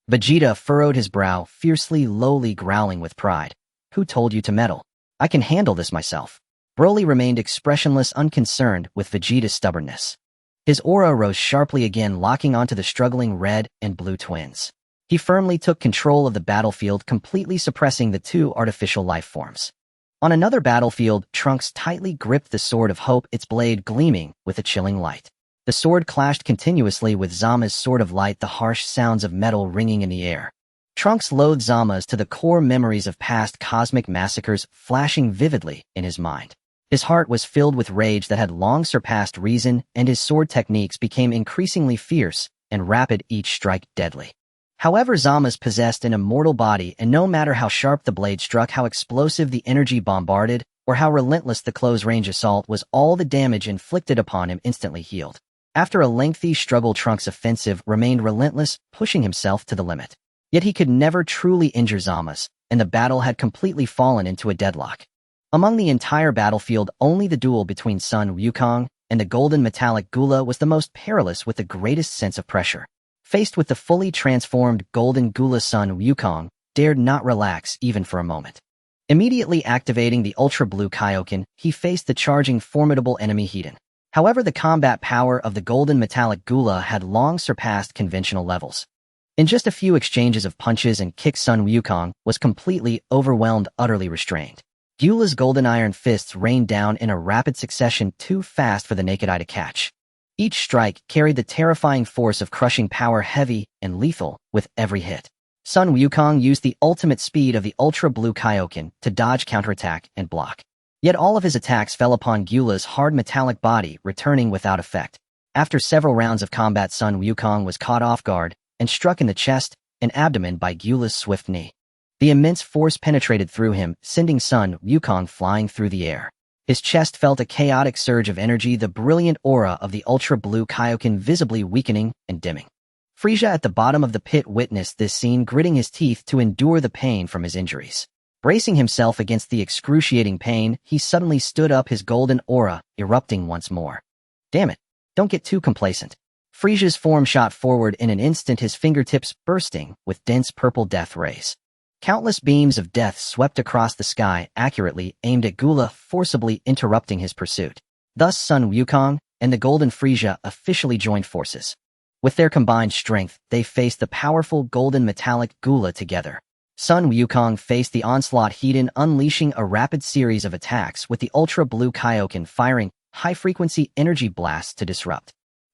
Vegeta furrowed his brow, fiercely, lowly growling with pride. Who told you to meddle? I can handle this myself. Broly remained expressionless, unconcerned with Vegeta's stubbornness. His aura rose sharply again, locking onto the struggling red and blue twins. He firmly took control of the battlefield, completely suppressing the two artificial life forms. On another battlefield, Trunks tightly gripped the Sword of Hope, its blade gleaming with a chilling light. The sword clashed continuously with Zama's Sword of Light, the harsh sounds of metal ringing in the air. Trunks loathed Zama's to the core, memories of past cosmic massacres flashing vividly in his mind. His heart was filled with rage that had long surpassed reason, and his sword techniques became increasingly fierce and rapid, each strike deadly. However, Zama's possessed an immortal body, and no matter how sharp the blade struck, how explosive the energy bombarded, or how relentless the close-range assault was, all the damage inflicted upon him instantly healed. After a lengthy struggle, Trunks' offensive remained relentless, pushing himself to the limit. Yet he could never truly injure Zama's, and the battle had completely fallen into a deadlock. Among the entire battlefield, only the duel between Sun Wukong and the golden metallic Gula was the most perilous, with the greatest sense of pressure. Faced with the fully transformed golden Gula, Sun Wukong dared not relax even for a moment. Immediately activating the Ultra Blue Kaioken, he faced the charging formidable enemy Hiden. However, the combat power of the golden metallic Gula had long surpassed conventional levels. In just a few exchanges of punches and kicks, Sun Wukong was completely overwhelmed, utterly restrained. Gula's golden iron fists rained down in a rapid succession, too fast for the naked eye to catch. Each strike carried the terrifying force of crushing power, heavy and lethal with every hit. Sun Wukong used the ultimate speed of the Ultra Blue Kaioken to dodge, counterattack, and block. Yet all of his attacks fell upon Gula's hard metallic body, returning without effect. After several rounds of combat, Sun Wukong was caught off guard and struck in the chest and abdomen by Gula's swift knee. The immense force penetrated through him, sending Sun Wukong flying through the air. His chest felt a chaotic surge of energy, the brilliant aura of the Ultra Blue Kaioken visibly weakening and dimming. Frieza at the bottom of the pit witnessed this scene, gritting his teeth to endure the pain from his injuries. Bracing himself against the excruciating pain, he suddenly stood up, his golden aura erupting once more. Damn it, don't get too complacent. Frieza's form shot forward in an instant, his fingertips bursting with dense purple death rays. Countless beams of death swept across the sky, accurately aimed at Gula, forcibly interrupting his pursuit. Thus, Sun Wukong and the Golden Frieza officially joined forces. With their combined strength, they faced the powerful golden metallic Gula together. Sun Wukong faced the onslaught Hiden, unleashing a rapid series of attacks with the Ultra Blue Kaioken, firing high-frequency energy blasts to disrupt.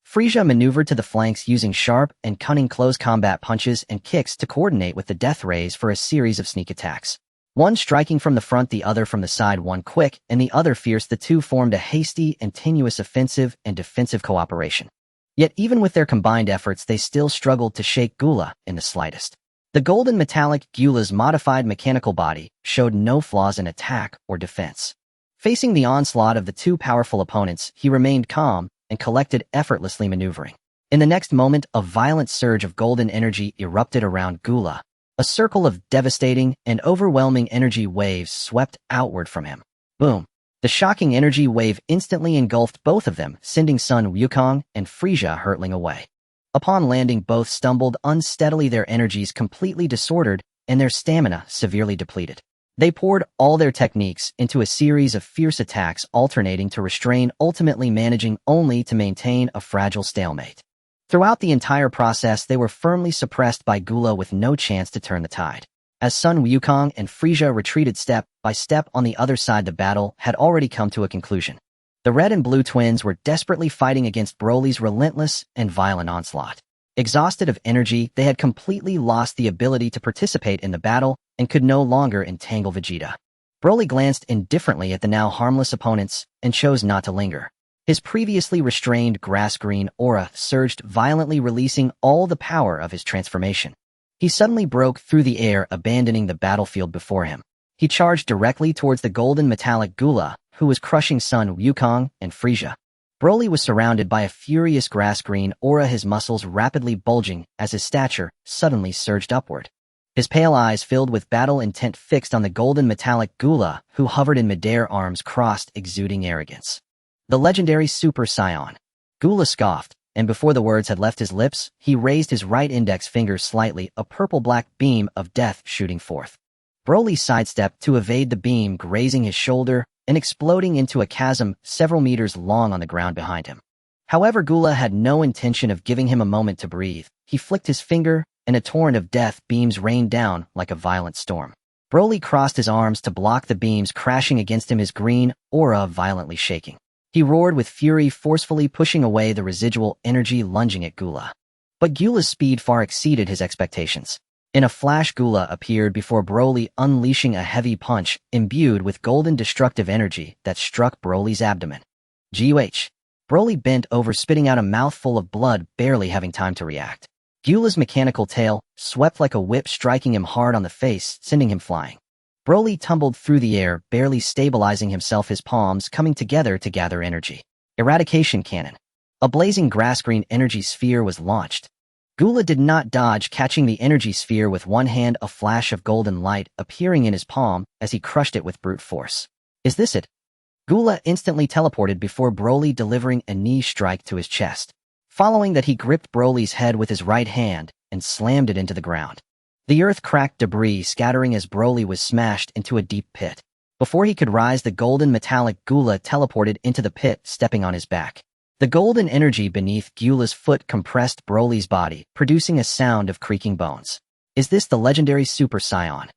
Frieza maneuvered to the flanks, using sharp and cunning close combat punches and kicks to coordinate with the death rays for a series of sneak attacks. One striking from the front, the other from the side, one quick and the other fierce, the two formed a hasty and tenuous offensive and defensive cooperation. Yet even with their combined efforts, they still struggled to shake Gula in the slightest. The golden metallic Gula's modified mechanical body showed no flaws in attack or defense. Facing the onslaught of the two powerful opponents, he remained calm and collected, effortlessly maneuvering. In the next moment, a violent surge of golden energy erupted around Gula. A circle of devastating and overwhelming energy waves swept outward from him. Boom! The shocking energy wave instantly engulfed both of them, sending Sun Wukong and Frieza hurtling away. Upon landing, both stumbled unsteadily, their energies completely disordered and their stamina severely depleted. They poured all their techniques into a series of fierce attacks, alternating to restrain, ultimately managing only to maintain a fragile stalemate. Throughout the entire process, they were firmly suppressed by Gula, with no chance to turn the tide. As Sun Wukong and Frieza retreated step by step on the other side, the battle had already come to a conclusion. The red and blue twins were desperately fighting against Broly's relentless and violent onslaught. Exhausted of energy, they had completely lost the ability to participate in the battle and could no longer entangle Vegeta. Broly glanced indifferently at the now harmless opponents and chose not to linger. His previously restrained grass-green aura surged violently, releasing all the power of his transformation. He suddenly broke through the air, abandoning the battlefield before him. He charged directly towards the golden metallic Gula, who was crushing Sun Wukong and Frieza. Broly was surrounded by a furious grass-green aura, his muscles rapidly bulging as his stature suddenly surged upward. His pale eyes filled with battle intent, fixed on the golden metallic Gula, who hovered in midair, arms crossed, exuding arrogance. The legendary Super Saiyan. Gula scoffed, and before the words had left his lips, he raised his right index finger slightly, a purple-black beam of death shooting forth. Broly sidestepped to evade the beam, grazing his shoulder, and exploding into a chasm several meters long on the ground behind him. However, Gula had no intention of giving him a moment to breathe. He flicked his finger, and a torrent of death beams rained down like a violent storm. Broly crossed his arms to block the beams crashing against him, his green aura violently shaking. He roared with fury, forcefully pushing away the residual energy lunging at Gula. But Gula's speed far exceeded his expectations. In a flash, Gula appeared before Broly, unleashing a heavy punch imbued with golden destructive energy that struck Broly's abdomen. Goh! Broly bent over, spitting out a mouthful of blood, barely having time to react. Gula's mechanical tail swept like a whip, striking him hard on the face, sending him flying. Broly tumbled through the air, barely stabilizing himself, his palms coming together to gather energy. Eradication Cannon. A blazing grass-green energy sphere was launched. Gula did not dodge, catching the energy sphere with one hand, a flash of golden light appearing in his palm as he crushed it with brute force. Is this it? Gula instantly teleported before Broly, delivering a knee strike to his chest. Following that, he gripped Broly's head with his right hand and slammed it into the ground. The earth cracked, debris scattering as Broly was smashed into a deep pit. Before he could rise, the golden metallic Gula teleported into the pit, stepping on his back. The golden energy beneath Gula's foot compressed Broly's body, producing a sound of creaking bones. Is this the legendary Super Saiyan?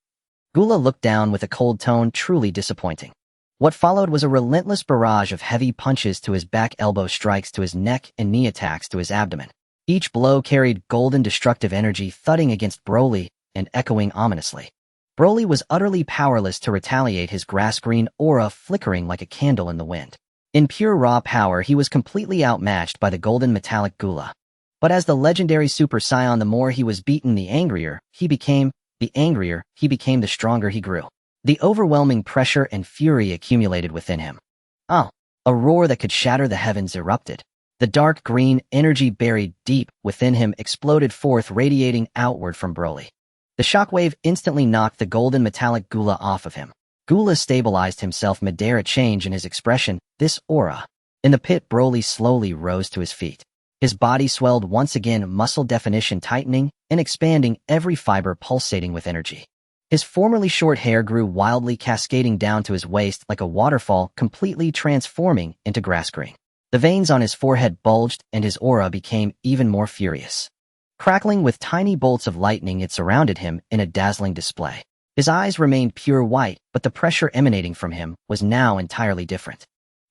Gula looked down with a cold tone, truly disappointing. What followed was a relentless barrage of heavy punches to his back, elbow strikes to his neck, and knee attacks to his abdomen. Each blow carried golden destructive energy thudding against Broly and echoing ominously. Broly was utterly powerless to retaliate, his grass-green aura flickering like a candle in the wind. In pure raw power, he was completely outmatched by the golden metallic Gula. But as the legendary Super Saiyan, the more he was beaten, the angrier he became. The stronger he grew. The overwhelming pressure and fury accumulated within him. A roar that could shatter the heavens erupted. The dark green energy buried deep within him exploded forth, radiating outward from Broly. The shockwave instantly knocked the golden metallic Gula off of him. Gula stabilized himself midair, a change in his expression, this aura. In the pit, Broly slowly rose to his feet. His body swelled once again, muscle definition tightening and expanding, every fiber pulsating with energy. His formerly short hair grew wildly, cascading down to his waist like a waterfall, completely transforming into grass green. The veins on his forehead bulged, and his aura became even more furious. Crackling with tiny bolts of lightning, it surrounded him in a dazzling display. His eyes remained pure white, but the pressure emanating from him was now entirely different.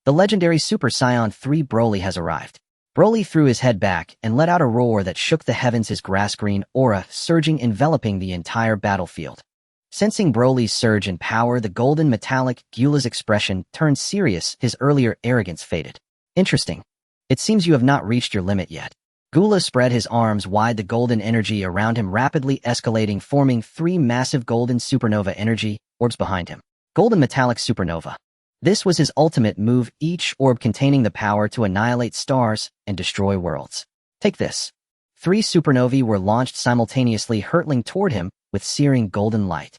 The legendary Super Saiyan 3 Broly has arrived. Broly threw his head back and let out a roar that shook the heavens, his grass-green aura surging, enveloping the entire battlefield. Sensing Broly's surge in power, the golden metallic Gula's expression turned serious, his earlier arrogance faded. Interesting. It seems you have not reached your limit yet. Gula spread his arms wide, the golden energy around him rapidly escalating, forming 3 massive golden supernova energy orbs behind him. Golden metallic supernova. This was his ultimate move, each orb containing the power to annihilate stars and destroy worlds. Take this. 3 supernovae were launched simultaneously, hurtling toward him with searing golden light.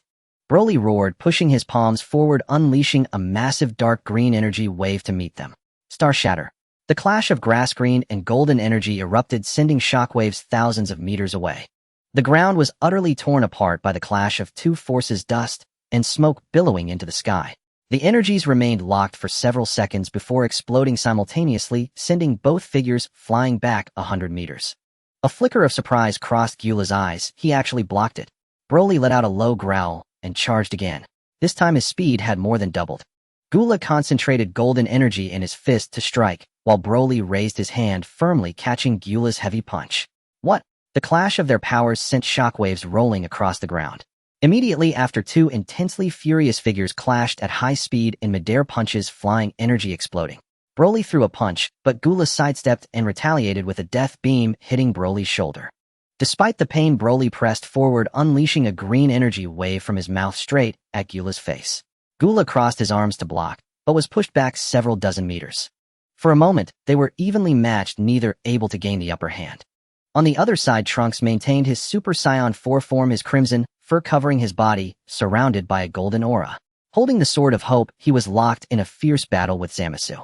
Broly roared, pushing his palms forward, unleashing a massive dark green energy wave to meet them. Star Shatter. The clash of grass green and golden energy erupted, sending shockwaves thousands of meters away. The ground was utterly torn apart by the clash of 2 forces, dust and smoke billowing into the sky. The energies remained locked for several seconds before exploding simultaneously, sending both figures flying back 100 meters. A flicker of surprise crossed Gula's eyes. He actually blocked it. Broly let out a low growl and charged again. This time his speed had more than doubled. Gula concentrated golden energy in his fist to strike, while Broly raised his hand, firmly catching Gula's heavy punch. What? The clash of their powers sent shockwaves rolling across the ground. Immediately after, 2 intensely furious figures clashed at high speed in midair, punches flying, energy exploding. Broly threw a punch, but Gula sidestepped and retaliated with a death beam, hitting Broly's shoulder. Despite the pain, Broly pressed forward, unleashing a green energy wave from his mouth straight at Gula's face. Gula crossed his arms to block, but was pushed back several dozen meters. For a moment, they were evenly matched, neither able to gain the upper hand. On the other side, Trunks maintained his Super Saiyan 4 form, his crimson fur covering his body, surrounded by a golden aura. Holding the Sword of Hope, he was locked in a fierce battle with Zamasu.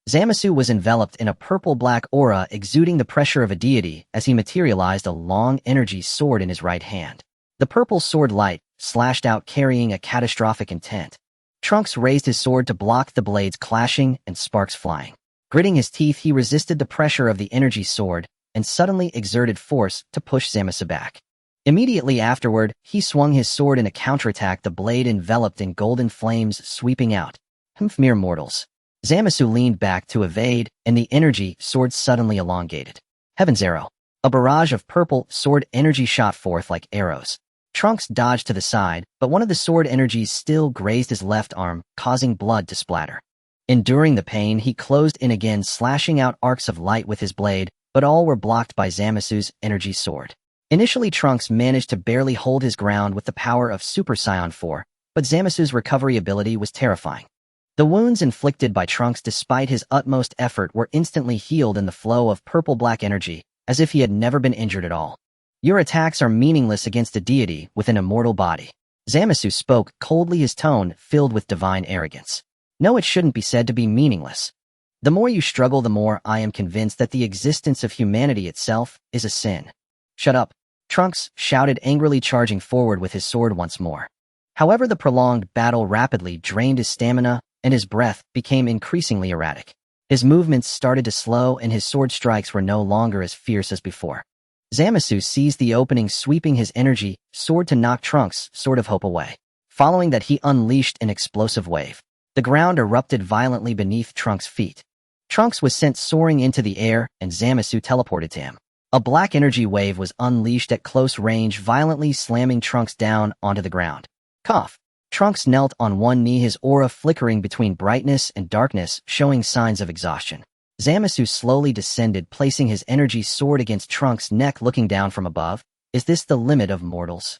Zamasu was enveloped in a purple-black aura, exuding the pressure of a deity as he materialized a long energy sword in his right hand. The purple sword light slashed out, carrying a catastrophic intent. Trunks raised his sword to block the blades clashing and sparks flying. Gritting his teeth, he resisted the pressure of the energy sword and suddenly exerted force to push Zamasu back. Immediately afterward, he swung his sword in a counterattack, the blade enveloped in golden flames sweeping out. Mere mortals. Zamasu leaned back to evade, and the energy sword suddenly elongated. Heaven's Arrow. A barrage of purple sword energy shot forth like arrows. Trunks dodged to the side, but one of the sword energies still grazed his left arm, causing blood to splatter. Enduring the pain, he closed in again, slashing out arcs of light with his blade, but all were blocked by Zamasu's energy sword. Initially, Trunks managed to barely hold his ground with the power of Super Saiyan 4, but Zamasu's recovery ability was terrifying. The wounds inflicted by Trunks despite his utmost effort were instantly healed in the flow of purple-black energy, as if he had never been injured at all. Your attacks are meaningless against a deity with an immortal body. Zamasu spoke coldly, his tone filled with divine arrogance. No, it shouldn't be said to be meaningless. The more you struggle, the more I am convinced that the existence of humanity itself is a sin. Shut up, Trunks shouted angrily, charging forward with his sword once more. However, the prolonged battle rapidly drained his stamina, and his breath became increasingly erratic. His movements started to slow, and his sword strikes were no longer as fierce as before. Zamasu seized the opening, sweeping his energy sword to knock Trunks' sword of hope away. Following that, he unleashed an explosive wave. The ground erupted violently beneath Trunks' feet. Trunks was sent soaring into the air, and Zamasu teleported to him. A black energy wave was unleashed at close range, violently slamming Trunks down onto the ground. Cough. Trunks knelt on one knee, his aura flickering between brightness and darkness, showing signs of exhaustion. Zamasu slowly descended, placing his energy sword against Trunks' neck, looking down from above. Is this the limit of mortals?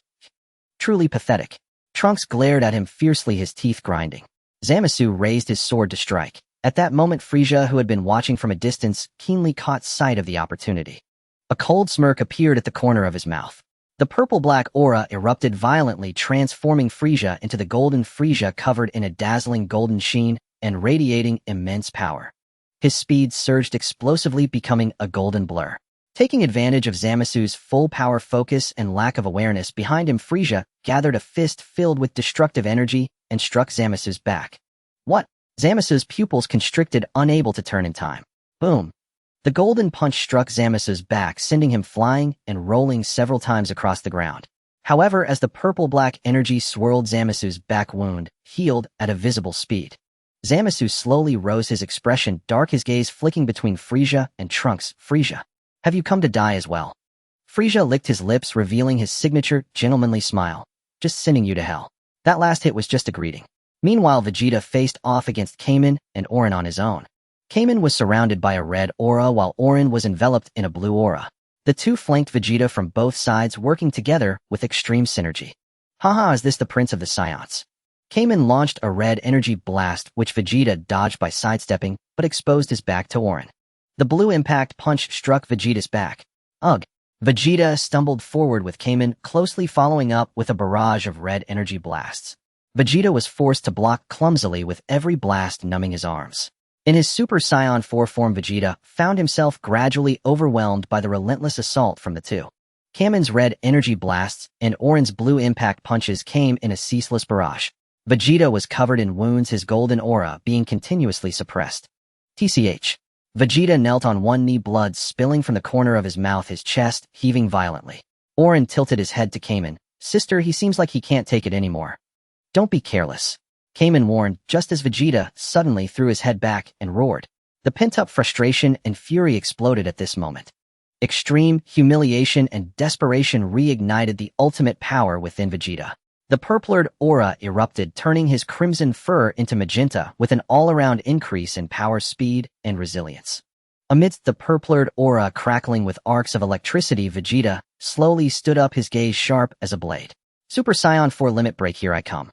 Truly pathetic. Trunks glared at him fiercely, his teeth grinding. Zamasu raised his sword to strike. At that moment, Frieza, who had been watching from a distance, keenly caught sight of the opportunity. A cold smirk appeared at the corner of his mouth. The purple-black aura erupted violently, transforming Frieza into the golden Frieza, covered in a dazzling golden sheen and radiating immense power. His speed surged explosively, becoming a golden blur. Taking advantage of Zamasu's full power focus and lack of awareness behind him, Frieza gathered a fist filled with destructive energy and struck Zamasu's back. What? Zamasu's pupils constricted, unable to turn in time. Boom. The golden punch struck Zamasu's back, sending him flying and rolling several times across the ground. However, as the purple-black energy swirled, Zamasu's back wound healed at a visible speed. Zamasu slowly rose, his expression dark, his gaze flicking between Frieza and Trunks. Frieza, have you come to die as well? Frieza licked his lips, revealing his signature gentlemanly smile. Just sending you to hell. That last hit was just a greeting. Meanwhile, Vegeta faced off against Kamen and Orin on his own. Kamen was surrounded by a red aura, while Orin was enveloped in a blue aura. The two flanked Vegeta from both sides, working together with extreme synergy. Haha, is this the Prince of the Saiyans? Kamen launched a red energy blast, which Vegeta dodged by sidestepping, but exposed his back to Orin. The blue impact punch struck Vegeta's back. Ugh. Vegeta stumbled forward with Kamen closely following up with a barrage of red energy blasts. Vegeta was forced to block clumsily, with every blast numbing his arms. In his Super Saiyan 4 form, Vegeta found himself gradually overwhelmed by the relentless assault from the two. Kamen's red energy blasts and Orin's blue impact punches came in a ceaseless barrage. Vegeta was covered in wounds, his golden aura being continuously suppressed. TCH. Vegeta knelt on one knee, blood spilling from the corner of his mouth, his chest heaving violently. Orin tilted his head to Kamen. Sister, he seems like he can't take it anymore. Don't be careless. Kamen warned, just as Vegeta suddenly threw his head back and roared. The pent-up frustration and fury exploded at this moment. Extreme humiliation and desperation reignited the ultimate power within Vegeta. The purplured aura erupted, turning his crimson fur into magenta with an all-around increase in power, speed, and resilience. Amidst the purplured aura crackling with arcs of electricity, Vegeta slowly stood up, his gaze sharp as a blade. Super Saiyan 4 limit break, here I come.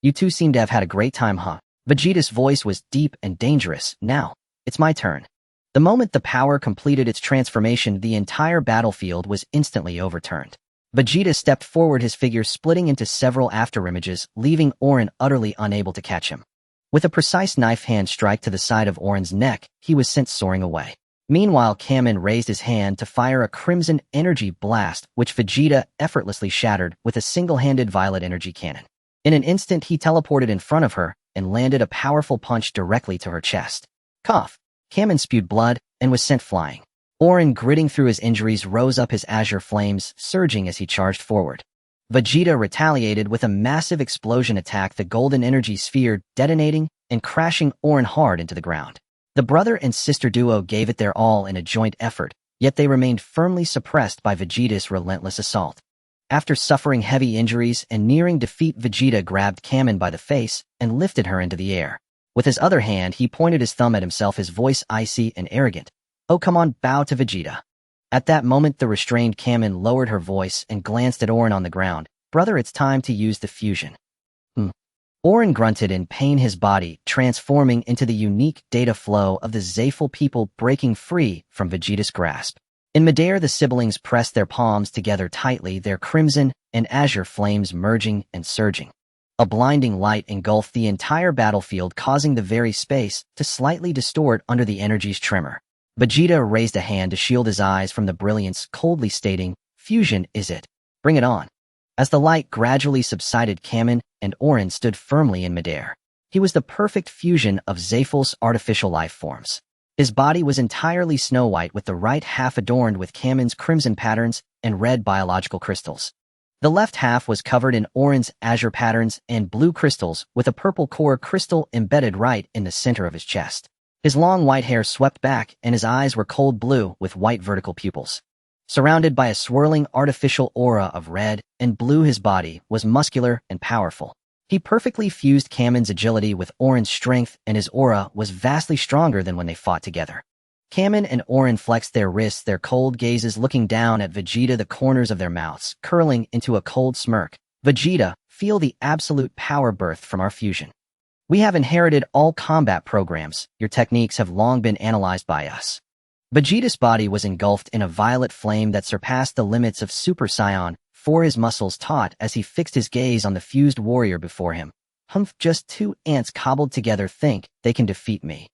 You two seem to have had a great time, huh? Vegeta's voice was deep and dangerous. Now, it's my turn. The moment the power completed its transformation, the entire battlefield was instantly overturned. Vegeta stepped forward, his figure splitting into several afterimages, leaving Orin utterly unable to catch him. With a precise knife hand strike to the side of Orin's neck, he was sent soaring away. Meanwhile, Kamen raised his hand to fire a crimson energy blast, which Vegeta effortlessly shattered with a single-handed violet energy cannon. In an instant, he teleported in front of her and landed a powerful punch directly to her chest. Cough. Kamen spewed blood and was sent flying. Orin, gritting through his injuries, rose up, his azure flames surging as he charged forward. Vegeta retaliated with a massive explosion attack, the golden energy sphere detonating and crashing Orin hard into the ground. The brother and sister duo gave it their all in a joint effort, yet they remained firmly suppressed by Vegeta's relentless assault. After suffering heavy injuries and nearing defeat, Vegeta grabbed Kamen by the face and lifted her into the air. With his other hand, he pointed his thumb at himself, his voice icy and arrogant. "Oh, come on, bow to Vegeta." At that moment, the restrained Kamen lowered her voice and glanced at Orin on the ground. "Brother, it's time to use the fusion." Orin grunted in pain, his body transforming into the unique data flow of the Zayful people, breaking free from Vegeta's grasp. In midair, the siblings pressed their palms together tightly, their crimson and azure flames merging and surging. A blinding light engulfed the entire battlefield, causing the very space to slightly distort under the energy's tremor. Vegeta raised a hand to shield his eyes from the brilliance, coldly stating, "Fusion, is it? Bring it on." As the light gradually subsided, Kamen and Orin stood firmly in midair. He was the perfect fusion of Zayful's artificial life forms. His body was entirely snow white, with the right half adorned with Kamen's crimson patterns and red biological crystals. The left half was covered in Orin's azure patterns and blue crystals, with a purple core crystal embedded right in the center of his chest. His long white hair swept back, and his eyes were cold blue with white vertical pupils. Surrounded by a swirling artificial aura of red and blue, his body was muscular and powerful. He perfectly fused Kamen's agility with Orin's strength, and his aura was vastly stronger than when they fought together. Kamen and Orin flexed their wrists, their cold gazes looking down at Vegeta, the corners of their mouths curling into a cold smirk. "Vegeta, feel the absolute power birth from our fusion. We have inherited all combat programs. Your techniques have long been analyzed by us." Vegeta's body was engulfed in a violet flame that surpassed the limits of Super Saiyan, for his muscles taut as he fixed his gaze on the fused warrior before him. "Humph, just two ants cobbled together think they can defeat me.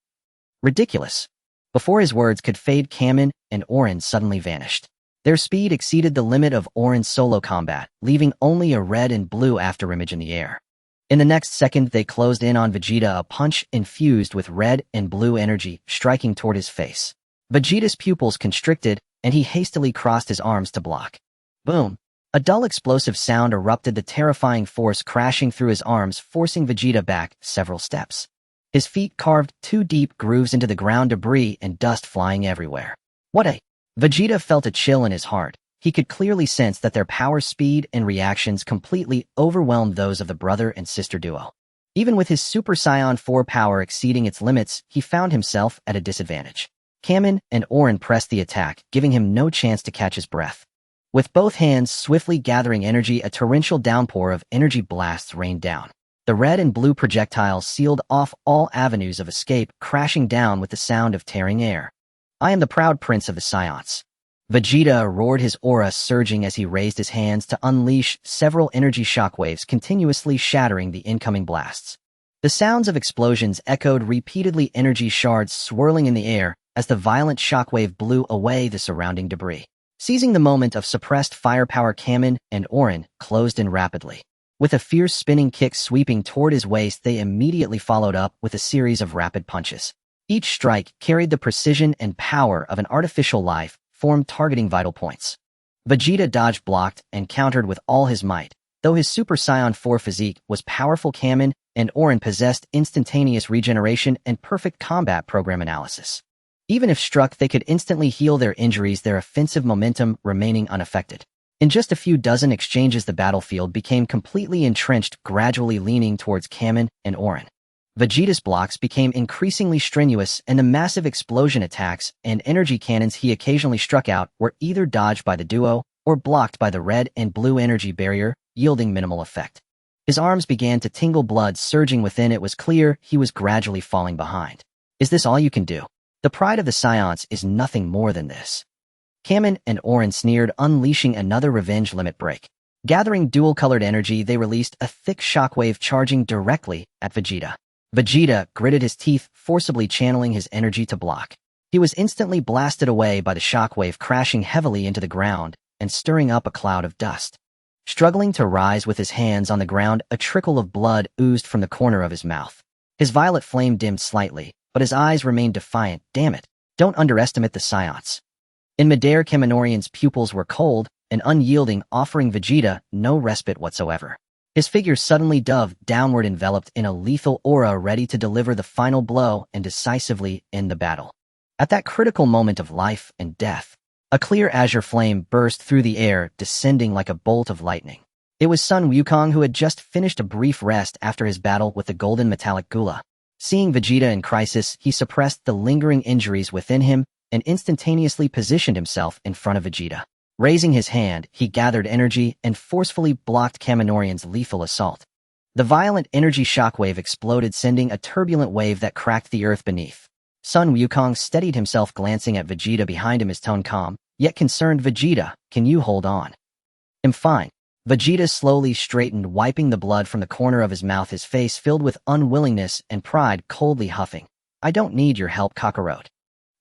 Ridiculous." Before his words could fade, Kamen and Orin suddenly vanished. Their speed exceeded the limit of Orin's solo combat, leaving only a red and blue afterimage in the air. In the next second, they closed in on Vegeta, a punch infused with red and blue energy striking toward his face. Vegeta's pupils constricted, and he hastily crossed his arms to block. Boom! A dull explosive sound erupted, the terrifying force crashing through his arms, forcing Vegeta back several steps. His feet carved two deep grooves into the ground, debris and dust flying everywhere. What a... Vegeta felt a chill in his heart. He could clearly sense that their power, speed, and reactions completely overwhelmed those of the brother and sister duo. Even with his Super Saiyan 4 power exceeding its limits, he found himself at a disadvantage. Kamen and Orin pressed the attack, giving him no chance to catch his breath. With both hands swiftly gathering energy, a torrential downpour of energy blasts rained down. The red and blue projectiles sealed off all avenues of escape, crashing down with the sound of tearing air. "I am the proud prince of the Saiyans." Vegeta roared, his aura surging as he raised his hands to unleash several energy shockwaves, continuously shattering the incoming blasts. The sounds of explosions echoed repeatedly, energy shards swirling in the air as the violent shockwave blew away the surrounding debris. Seizing the moment of suppressed firepower, Kamen and Orin closed in rapidly. With a fierce spinning kick sweeping toward his waist, they immediately followed up with a series of rapid punches. Each strike carried the precision and power of an artificial life form, targeting vital points. Vegeta dodged, blocked, and countered with all his might. Though his Super Saiyan 4 physique was powerful, Kamen and Orin possessed instantaneous regeneration and perfect combat program analysis. Even if struck, they could instantly heal their injuries, their offensive momentum remaining unaffected. In just a few dozen exchanges, the battlefield became completely entrenched, gradually leaning towards Kamen and Orin. Vegeta's blocks became increasingly strenuous, and the massive explosion attacks and energy cannons he occasionally struck out were either dodged by the duo or blocked by the red and blue energy barrier, yielding minimal effect. His arms began to tingle, blood surging within. It was clear he was gradually falling behind. "Is this all you can do? The pride of the Saiyans is nothing more than this." Kamen and Orin sneered, unleashing another revenge limit break. Gathering dual-colored energy, they released a thick shockwave, charging directly at Vegeta. Vegeta gritted his teeth, forcibly channeling his energy to block. He was instantly blasted away by the shockwave, crashing heavily into the ground and stirring up a cloud of dust. Struggling to rise with his hands on the ground, a trickle of blood oozed from the corner of his mouth. His violet flame dimmed slightly, but his eyes remained defiant. Damn it, don't underestimate the Saiyans. In midair, Kaminorian's pupils were cold and unyielding, offering Vegeta no respite whatsoever. His figure suddenly dove downward, enveloped in a lethal aura, ready to deliver the final blow and decisively end the battle. At that critical moment of life and death, a clear azure flame burst through the air, descending like a bolt of lightning. It was Sun Wukong, who had just finished a brief rest after his battle with the golden metallic Gula. Seeing Vegeta in crisis, he suppressed the lingering injuries within him and instantaneously positioned himself in front of Vegeta. Raising his hand, he gathered energy and forcefully blocked Kaminorian's lethal assault. The violent energy shockwave exploded, sending a turbulent wave that cracked the earth beneath. Sun Wukong steadied himself, glancing at Vegeta behind him, his tone calm, yet concerned. Vegeta, can you hold on? I'm fine. Vegeta slowly straightened, wiping the blood from the corner of his mouth, his face filled with unwillingness and pride, coldly huffing. I don't need your help, Kakarot.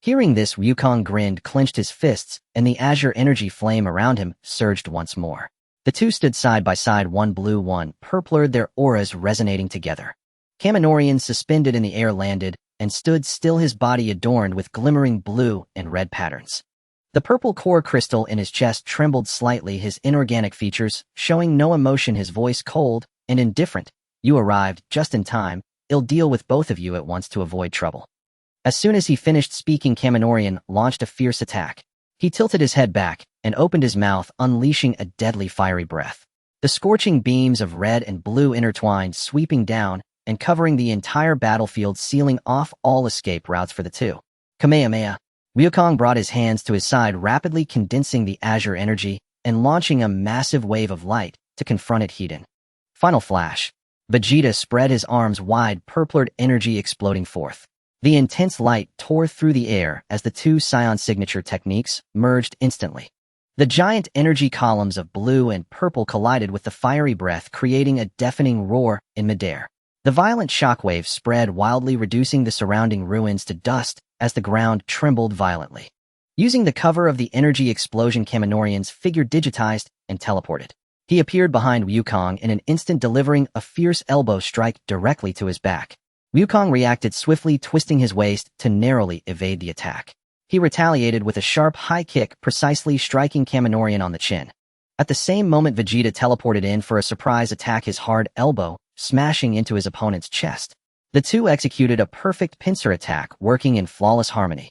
Hearing this, Wukong grinned, clenched his fists, and the azure energy flame around him surged once more. The two stood side by side, one blue, one purple, their auras resonating together. Kaminorian, suspended in the air, landed and stood still, his body adorned with glimmering blue and red patterns. The purple core crystal in his chest trembled slightly, his inorganic features showing no emotion, his voice cold and indifferent. You arrived just in time. I'll deal with both of you at once to avoid trouble. As soon as he finished speaking, Kaminorian launched a fierce attack. He tilted his head back and opened his mouth, unleashing a deadly fiery breath. The scorching beams of red and blue intertwined, sweeping down and covering the entire battlefield, sealing off all escape routes for the two. Kamehameha. Wukong brought his hands to his side, rapidly condensing the azure energy and launching a massive wave of light to confront it heat-in. Final flash. Vegeta spread his arms wide, purpled energy exploding forth. The intense light tore through the air as the two Saiyan signature techniques merged instantly. The giant energy columns of blue and purple collided with the fiery breath, creating a deafening roar in midair. The violent shockwave spread wildly, reducing the surrounding ruins to dust as the ground trembled violently. Using the cover of the energy explosion, Kaminorian's figure digitized and teleported. He appeared behind Wukong in an instant, delivering a fierce elbow strike directly to his back. Wukong reacted swiftly, twisting his waist to narrowly evade the attack. He retaliated with a sharp high kick, precisely striking Kaminorian on the chin. At the same moment, Vegeta teleported in for a surprise attack, his hard elbow smashing into his opponent's chest. The two executed a perfect pincer attack, working in flawless harmony.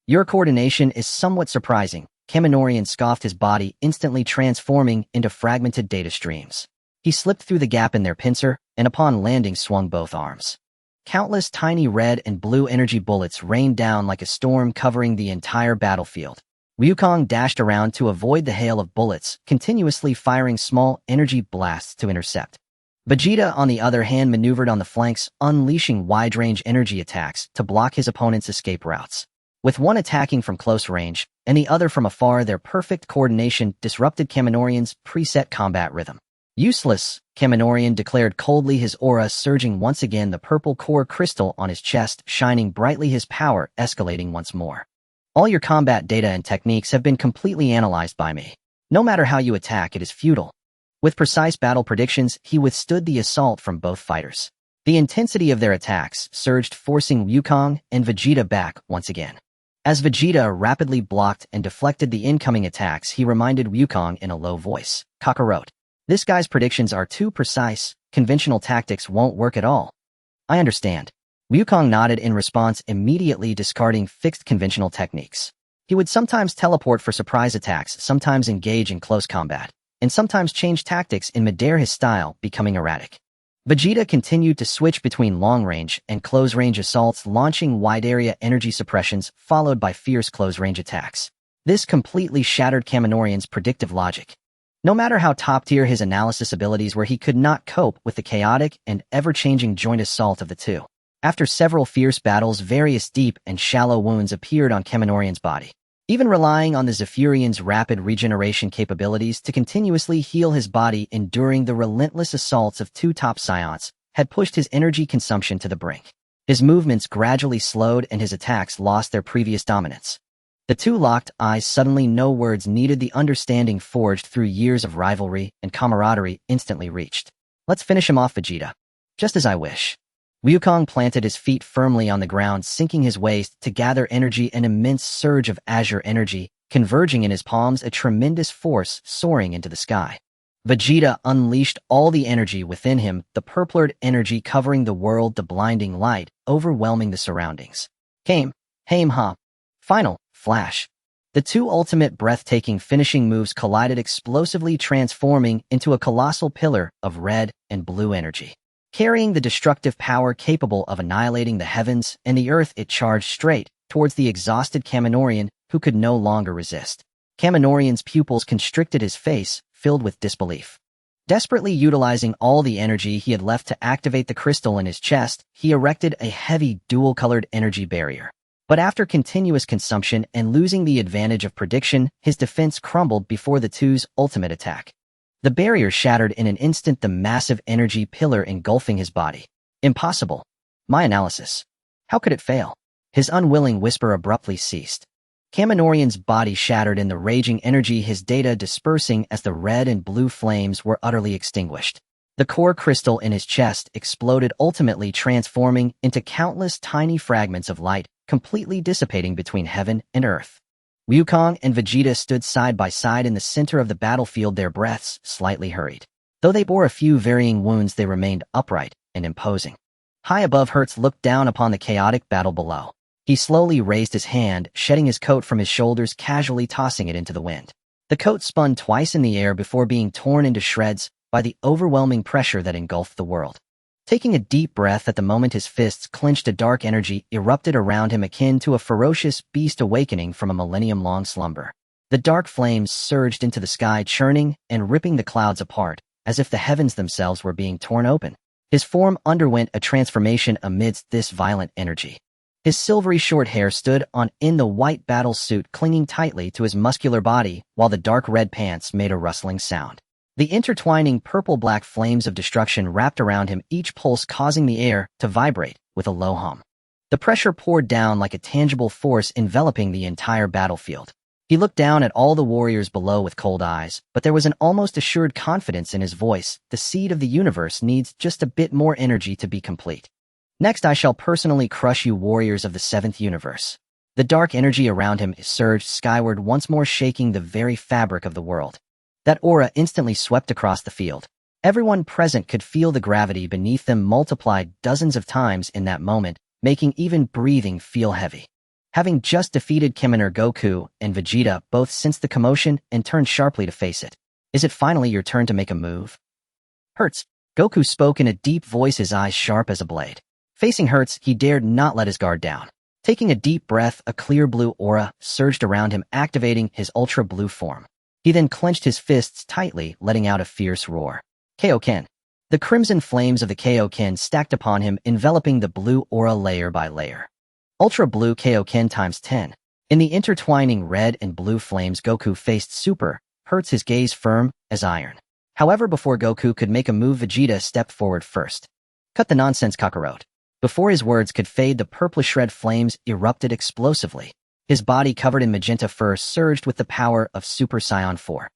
Your coordination is somewhat surprising, Kaminorian scoffed, his body instantly transforming into fragmented data streams. He slipped through the gap in their pincer, and upon landing swung both arms. Countless tiny red and blue energy bullets rained down like a storm, covering the entire battlefield. Wukong dashed around to avoid the hail of bullets, continuously firing small energy blasts to intercept. Vegeta, on the other hand, maneuvered on the flanks, unleashing wide-range energy attacks to block his opponent's escape routes. With one attacking from close range and the other from afar, their perfect coordination disrupted Kaminorian's preset combat rhythm. Useless, Kaminorian declared coldly, his aura surging once again, the purple core crystal on his chest shining brightly, his power escalating once more. All your combat data and techniques have been completely analyzed by me. No matter how you attack, it is futile. With precise battle predictions, he withstood the assault from both fighters. The intensity of their attacks surged, forcing Wukong and Vegeta back once again. As Vegeta rapidly blocked and deflected the incoming attacks, he reminded Wukong in a low voice, Kakarot. This guy's predictions are too precise. Conventional tactics won't work at all. I understand. Wukong nodded in response, immediately discarding fixed conventional techniques. He would sometimes teleport for surprise attacks, sometimes engage in close combat, and sometimes change tactics in midair, his style becoming erratic. Vegeta continued to switch between long-range and close-range assaults, launching wide-area energy suppressions followed by fierce close-range attacks. This completely shattered Kaminorian's predictive logic. No matter how top-tier his analysis abilities were, he could not cope with the chaotic and ever-changing joint assault of the two. After several fierce battles, various deep and shallow wounds appeared on Kaminorian's body. Even relying on the Zephyrian's rapid regeneration capabilities to continuously heal his body, enduring the relentless assaults of two top Saiyans had pushed his energy consumption to the brink. His movements gradually slowed and his attacks lost their previous dominance. The two locked eyes suddenly, no words needed, the understanding forged through years of rivalry and camaraderie instantly reached. Let's finish him off, Vegeta. Just as I wish. Wukong planted his feet firmly on the ground, sinking his waist to gather energy, an immense surge of azure energy, converging in his palms, a tremendous force soaring into the sky. Vegeta unleashed all the energy within him, the purplured energy covering the world, the blinding light, overwhelming the surroundings. Ha. Final flash. The two ultimate breathtaking finishing moves collided, explosively transforming into a colossal pillar of red and blue energy. Carrying the destructive power capable of annihilating the heavens and the earth, it charged straight towards the exhausted Kaminorian, who could no longer resist. Kaminorian's pupils constricted, his face filled with disbelief. Desperately utilizing all the energy he had left to activate the crystal in his chest, he erected a heavy, dual-colored energy barrier. But after continuous consumption and losing the advantage of prediction, his defense crumbled before the two's ultimate attack. The barrier shattered in an instant, the massive energy pillar engulfing his body. Impossible. My analysis. How could it fail? His unwilling whisper abruptly ceased. Kaminorian's body shattered in the raging energy, his data dispersing as the red and blue flames were utterly extinguished. The core crystal in his chest exploded, ultimately transforming into countless tiny fragments of light, completely dissipating between heaven and earth. Wukong and Vegeta stood side by side in the center of the battlefield, their breaths slightly hurried. Though they bore a few varying wounds, they remained upright and imposing. High above, Hertz looked down upon the chaotic battle below. He slowly raised his hand, shedding his coat from his shoulders, casually tossing it into the wind. The coat spun twice in the air before being torn into shreds by the overwhelming pressure that engulfed the world. Taking a deep breath at the moment his fists clenched, a dark energy erupted around him, akin to a ferocious beast awakening from a millennium-long slumber. The dark flames surged into the sky, churning and ripping the clouds apart, as if the heavens themselves were being torn open. His form underwent a transformation amidst this violent energy. His silvery short hair stood on in the white battle suit, clinging tightly to his muscular body, while the dark red pants made a rustling sound. The intertwining purple-black flames of destruction wrapped around him, each pulse causing the air to vibrate with a low hum. The pressure poured down like a tangible force, enveloping the entire battlefield. He looked down at all the warriors below with cold eyes, but there was an almost assured confidence in his voice. The seed of the universe needs just a bit more energy to be complete. Next, I shall personally crush you, warriors of the seventh universe. The dark energy around him surged skyward, once more shaking the very fabric of the world. That aura instantly swept across the field. Everyone present could feel the gravity beneath them multiplied dozens of times in that moment, making even breathing feel heavy. Having just defeated Goku and Vegeta both sensed the commotion and turned sharply to face it. Is it finally your turn to make a move? Hertz. Goku spoke in a deep voice, his eyes sharp as a blade. Facing Hertz, he dared not let his guard down. Taking a deep breath, a clear blue aura surged around him, activating his ultra-blue form. He then clenched his fists tightly, letting out a fierce roar. Kaioken. The crimson flames of the Kaioken stacked upon him, enveloping the blue aura layer by layer. Ultra-blue Kaioken times 10. In the intertwining red and blue flames, Goku faced Super Hertz, his gaze firm as iron. However, before Goku could make a move, Vegeta stepped forward first. Cut the nonsense, Kakarot. Before his words could fade, the purplish red flames erupted explosively. His body, covered in magenta fur, surged with the power of Super Saiyan 4.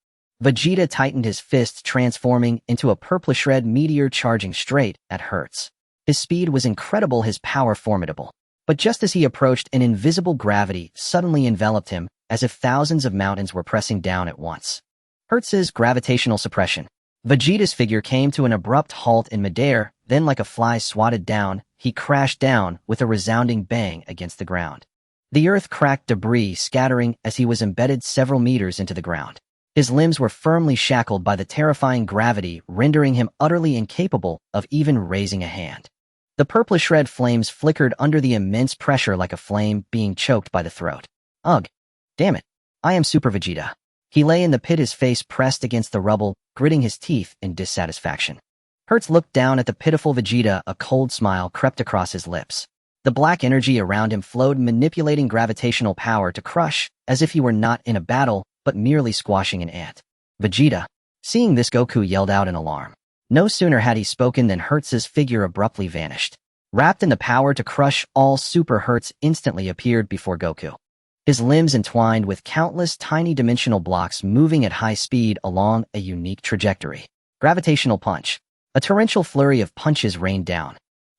Vegeta tightened his fists, transforming into a purplish red meteor charging straight at Hertz. His speed was incredible, his power formidable. But just as he approached, an invisible gravity suddenly enveloped him, as if thousands of mountains were pressing down at once. Hertz's gravitational suppression. Vegeta's figure came to an abrupt halt in midair, then like a fly swatted down, he crashed down with a resounding bang against the ground. The earth cracked, debris scattering as he was embedded several meters into the ground. His limbs were firmly shackled by the terrifying gravity, rendering him utterly incapable of even raising a hand. The purplish red flames flickered under the immense pressure like a flame being choked by the throat. Ugh. Damn it. I am Super Vegeta. He lay in the pit, his face pressed against the rubble, gritting his teeth in dissatisfaction. Hertz looked down at the pitiful Vegeta, a cold smile crept across his lips. The black energy around him flowed, manipulating gravitational power to crush, as if he were not in a battle, but merely squashing an ant. Vegeta. Seeing this, Goku yelled out in alarm. No sooner had he spoken than Hertz's figure abruptly vanished. Wrapped in the power to crush all, Super Hertz instantly appeared before Goku. his limbs entwined with countless tiny dimensional blocks moving at high speed along a unique trajectory. Gravitational punch. A torrential flurry of punches rained down.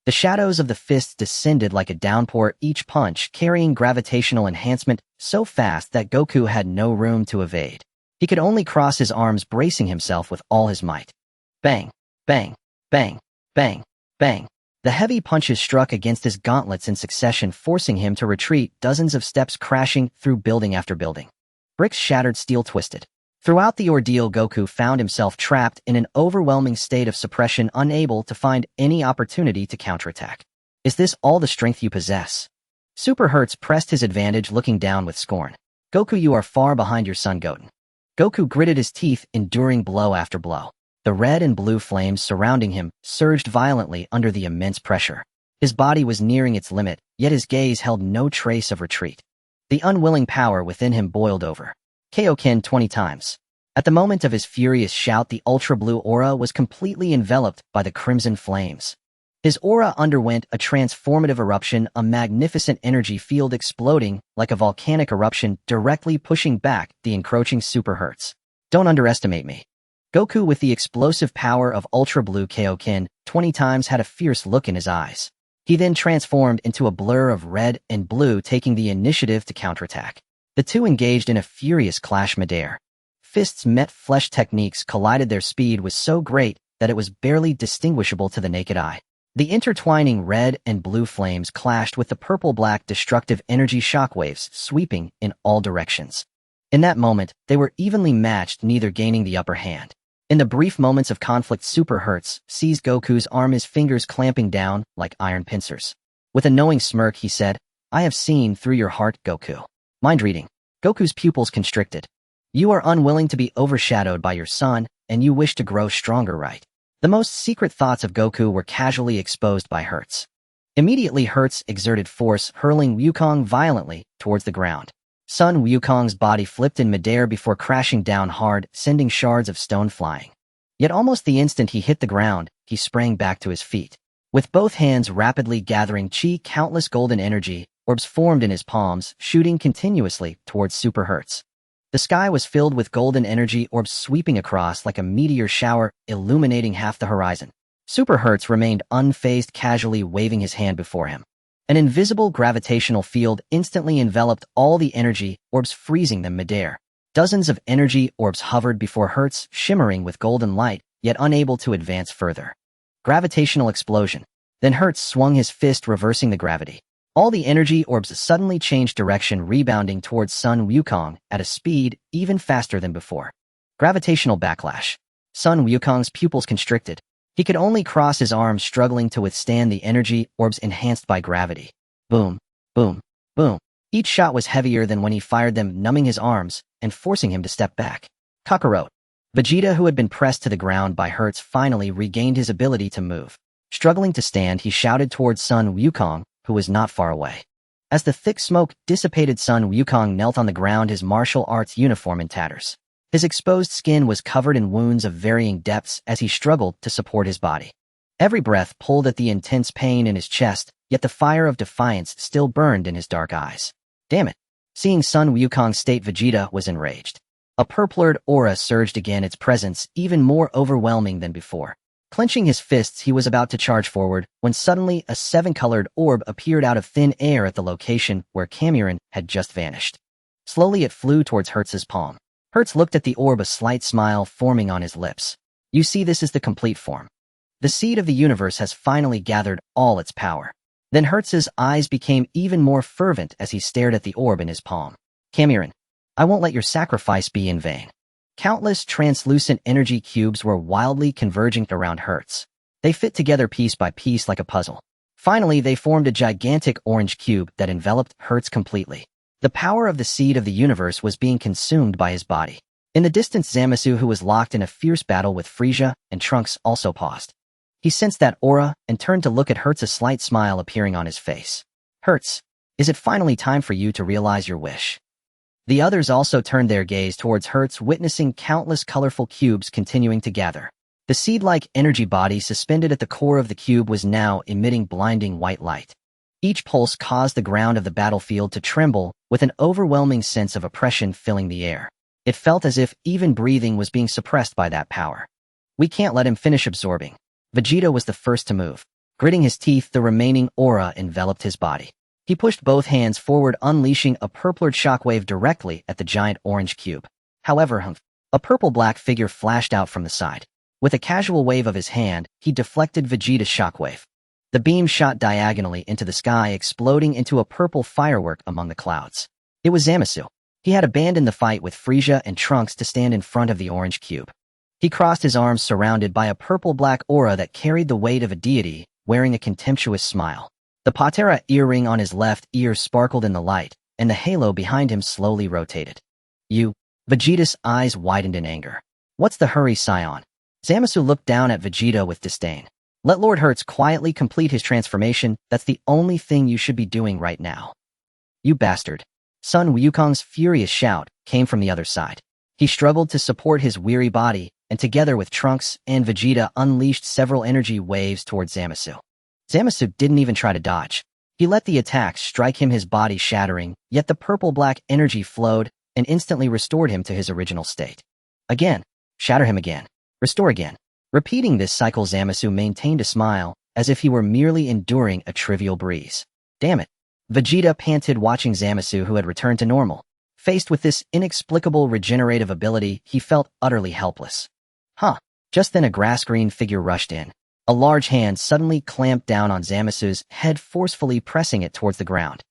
The shadows of the fists descended like a downpour, each punch carrying gravitational enhancement so fast that Goku had no room to evade. He could only cross his arms, bracing himself with all his might. Bang, bang, bang, bang, bang. The heavy punches struck against his gauntlets in succession, forcing him to retreat, dozens of steps crashing through building after building. Bricks shattered, steel twisted. Throughout the ordeal, Goku found himself trapped in an overwhelming state of suppression, unable to find any opportunity to counterattack. Is this all the strength you possess? Super Hertz pressed his advantage, looking down with scorn. Goku, you are far behind your son Goten. Goku gritted his teeth, enduring blow after blow. The red and blue flames surrounding him surged violently under the immense pressure. His body was nearing its limit, yet his gaze held no trace of retreat. The unwilling power within him boiled over. Kaioken 20 times. At the moment of his furious shout, the ultra-blue aura was completely enveloped by the crimson flames. His aura underwent a transformative eruption, a magnificent energy field exploding like a volcanic eruption, directly pushing back the encroaching Super Hertz. Don't underestimate me. Goku, with the explosive power of ultra-blue Kaioken 20 times, had a fierce look in his eyes. He then transformed into a blur of red and blue, taking the initiative to counterattack. The two engaged in a furious clash midair. Fists met, flesh techniques collided. Their speed was so great that it was barely distinguishable to the naked eye. The intertwining red and blue flames clashed with the purple-black destructive energy shockwaves sweeping in all directions. In that moment, they were evenly matched, neither gaining the upper hand. In the brief moments of conflict, Super Hertz seized Goku's arm, his fingers clamping down like iron pincers. With a knowing smirk, he said, "I have seen through your heart, Goku." Mind reading. Goku's pupils constricted. You are unwilling to be overshadowed by your son, and you wish to grow stronger, right? The most secret thoughts of Goku were casually exposed by Hertz. Immediately, Hertz exerted force, hurling Wukong violently towards the ground. Son Wukong's body flipped in midair before crashing down hard, sending shards of stone flying. Yet almost the instant he hit the ground, he sprang back to his feet. With both hands rapidly gathering chi, countless golden energy orbs formed in his palms, shooting continuously towards Super Hertz. The sky was filled with golden energy orbs sweeping across like a meteor shower, illuminating half the horizon. Super Hertz remained unfazed, casually waving his hand before him. An invisible gravitational field instantly enveloped all the energy orbs, freezing them midair. Dozens of energy orbs hovered before Hertz, shimmering with golden light, yet unable to advance further. Gravitational explosion. Then Hertz swung his fist, reversing the gravity. All the energy orbs suddenly changed direction, rebounding towards Sun Wukong at a speed even faster than before. Gravitational backlash. Sun Wukong's pupils constricted. He could only cross his arms, struggling to withstand the energy orbs enhanced by gravity. Boom, boom, boom. Each shot was heavier than when he fired them, numbing his arms and forcing him to step back. Kakarot. Vegeta, who had been pressed to the ground by Hertz, finally regained his ability to move. Struggling to stand, he shouted towards Sun Wukong, who was not far away. As the thick smoke dissipated, Sun Wukong knelt on the ground, his martial arts uniform in tatters. His exposed skin was covered in wounds of varying depths as he struggled to support his body. Every breath pulled at the intense pain in his chest, yet the fire of defiance still burned in his dark eyes. Damn it! Seeing Sun Wukong's state, Vegeta was enraged. A purplured aura surged again, its presence even more overwhelming than before. Clenching his fists, he was about to charge forward when suddenly a seven-colored orb appeared out of thin air at the location where Cameron had just vanished. Slowly it flew towards Hertz's palm. Hertz looked at the orb, a slight smile forming on his lips. You see, this is the complete form. The seed of the universe has finally gathered all its power. Then Hertz's eyes became even more fervent as he stared at the orb in his palm. Cameron, I won't let your sacrifice be in vain. Countless translucent energy cubes were wildly converging around Hertz. They fit together piece by piece like a puzzle. Finally, they formed a gigantic orange cube that enveloped Hertz completely. The power of the seed of the universe was being consumed by his body. In the distance, Zamasu, who was locked in a fierce battle with Frieza and Trunks, also paused. He sensed that aura and turned to look at Hertz, a slight smile appearing on his face. Hertz, is it finally time for you to realize your wish? The others also turned their gaze towards Hertz, witnessing countless colorful cubes continuing to gather. The seed-like energy body suspended at the core of the cube was now emitting blinding white light. Each pulse caused the ground of the battlefield to tremble, with an overwhelming sense of oppression filling the air. It felt as if even breathing was being suppressed by that power. We can't let him finish absorbing. Vegeta was the first to move. Gritting his teeth, the remaining aura enveloped his body. He pushed both hands forward, unleashing a purpler shockwave directly at the giant orange cube. However, a purple-black figure flashed out from the side. With a casual wave of his hand, he deflected Vegeta's shockwave. The beam shot diagonally into the sky, exploding into a purple firework among the clouds. It was Zamasu. He had abandoned the fight with Frieza and Trunks to stand in front of the orange cube. He crossed his arms, surrounded by a purple-black aura that carried the weight of a deity, wearing a contemptuous smile. The Patera earring on his left ear sparkled in the light, and the halo behind him slowly rotated. You. Vegeta's eyes widened in anger. What's the hurry, Saiyan? Zamasu looked down at Vegeta with disdain. Let Lord Hertz quietly complete his transformation. That's the only thing you should be doing right now. You bastard. Sun Wukong's furious shout came from the other side. He struggled to support his weary body, and together with Trunks and Vegeta unleashed several energy waves towards Zamasu. Zamasu didn't even try to dodge. He let the attacks strike him, his body shattering, yet the purple-black energy flowed and instantly restored him to his original state. Again. Shatter him again. Restore again. Repeating this cycle, Zamasu maintained a smile, as if he were merely enduring a trivial breeze. Damn it. Vegeta panted, watching Zamasu, who had returned to normal. Faced with this inexplicable regenerative ability, he felt utterly helpless. Just then a grass-green figure rushed in. A large hand suddenly clamped down on Zamasu's head, forcefully pressing it towards the ground.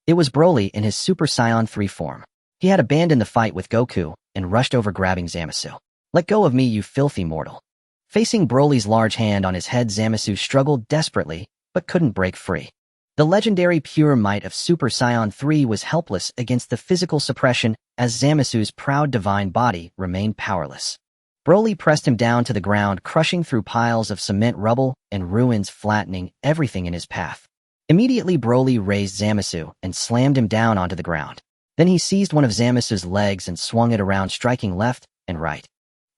It was Broly in his Super Saiyan 3 form. He had abandoned the fight with Goku and rushed over, grabbing Zamasu. Let go of me, you filthy mortal. Facing Broly's large hand on his head, Zamasu struggled desperately, but couldn't break free. The legendary pure might of Super Saiyan 3 was helpless against the physical suppression, as Zamasu's proud divine body remained powerless. Broly pressed him down to the ground, crushing through piles of cement, rubble, and ruins, flattening everything in his path. Immediately, Broly raised Zamasu and slammed him down onto the ground. Then he seized one of Zamasu's legs and swung it around, striking left and right.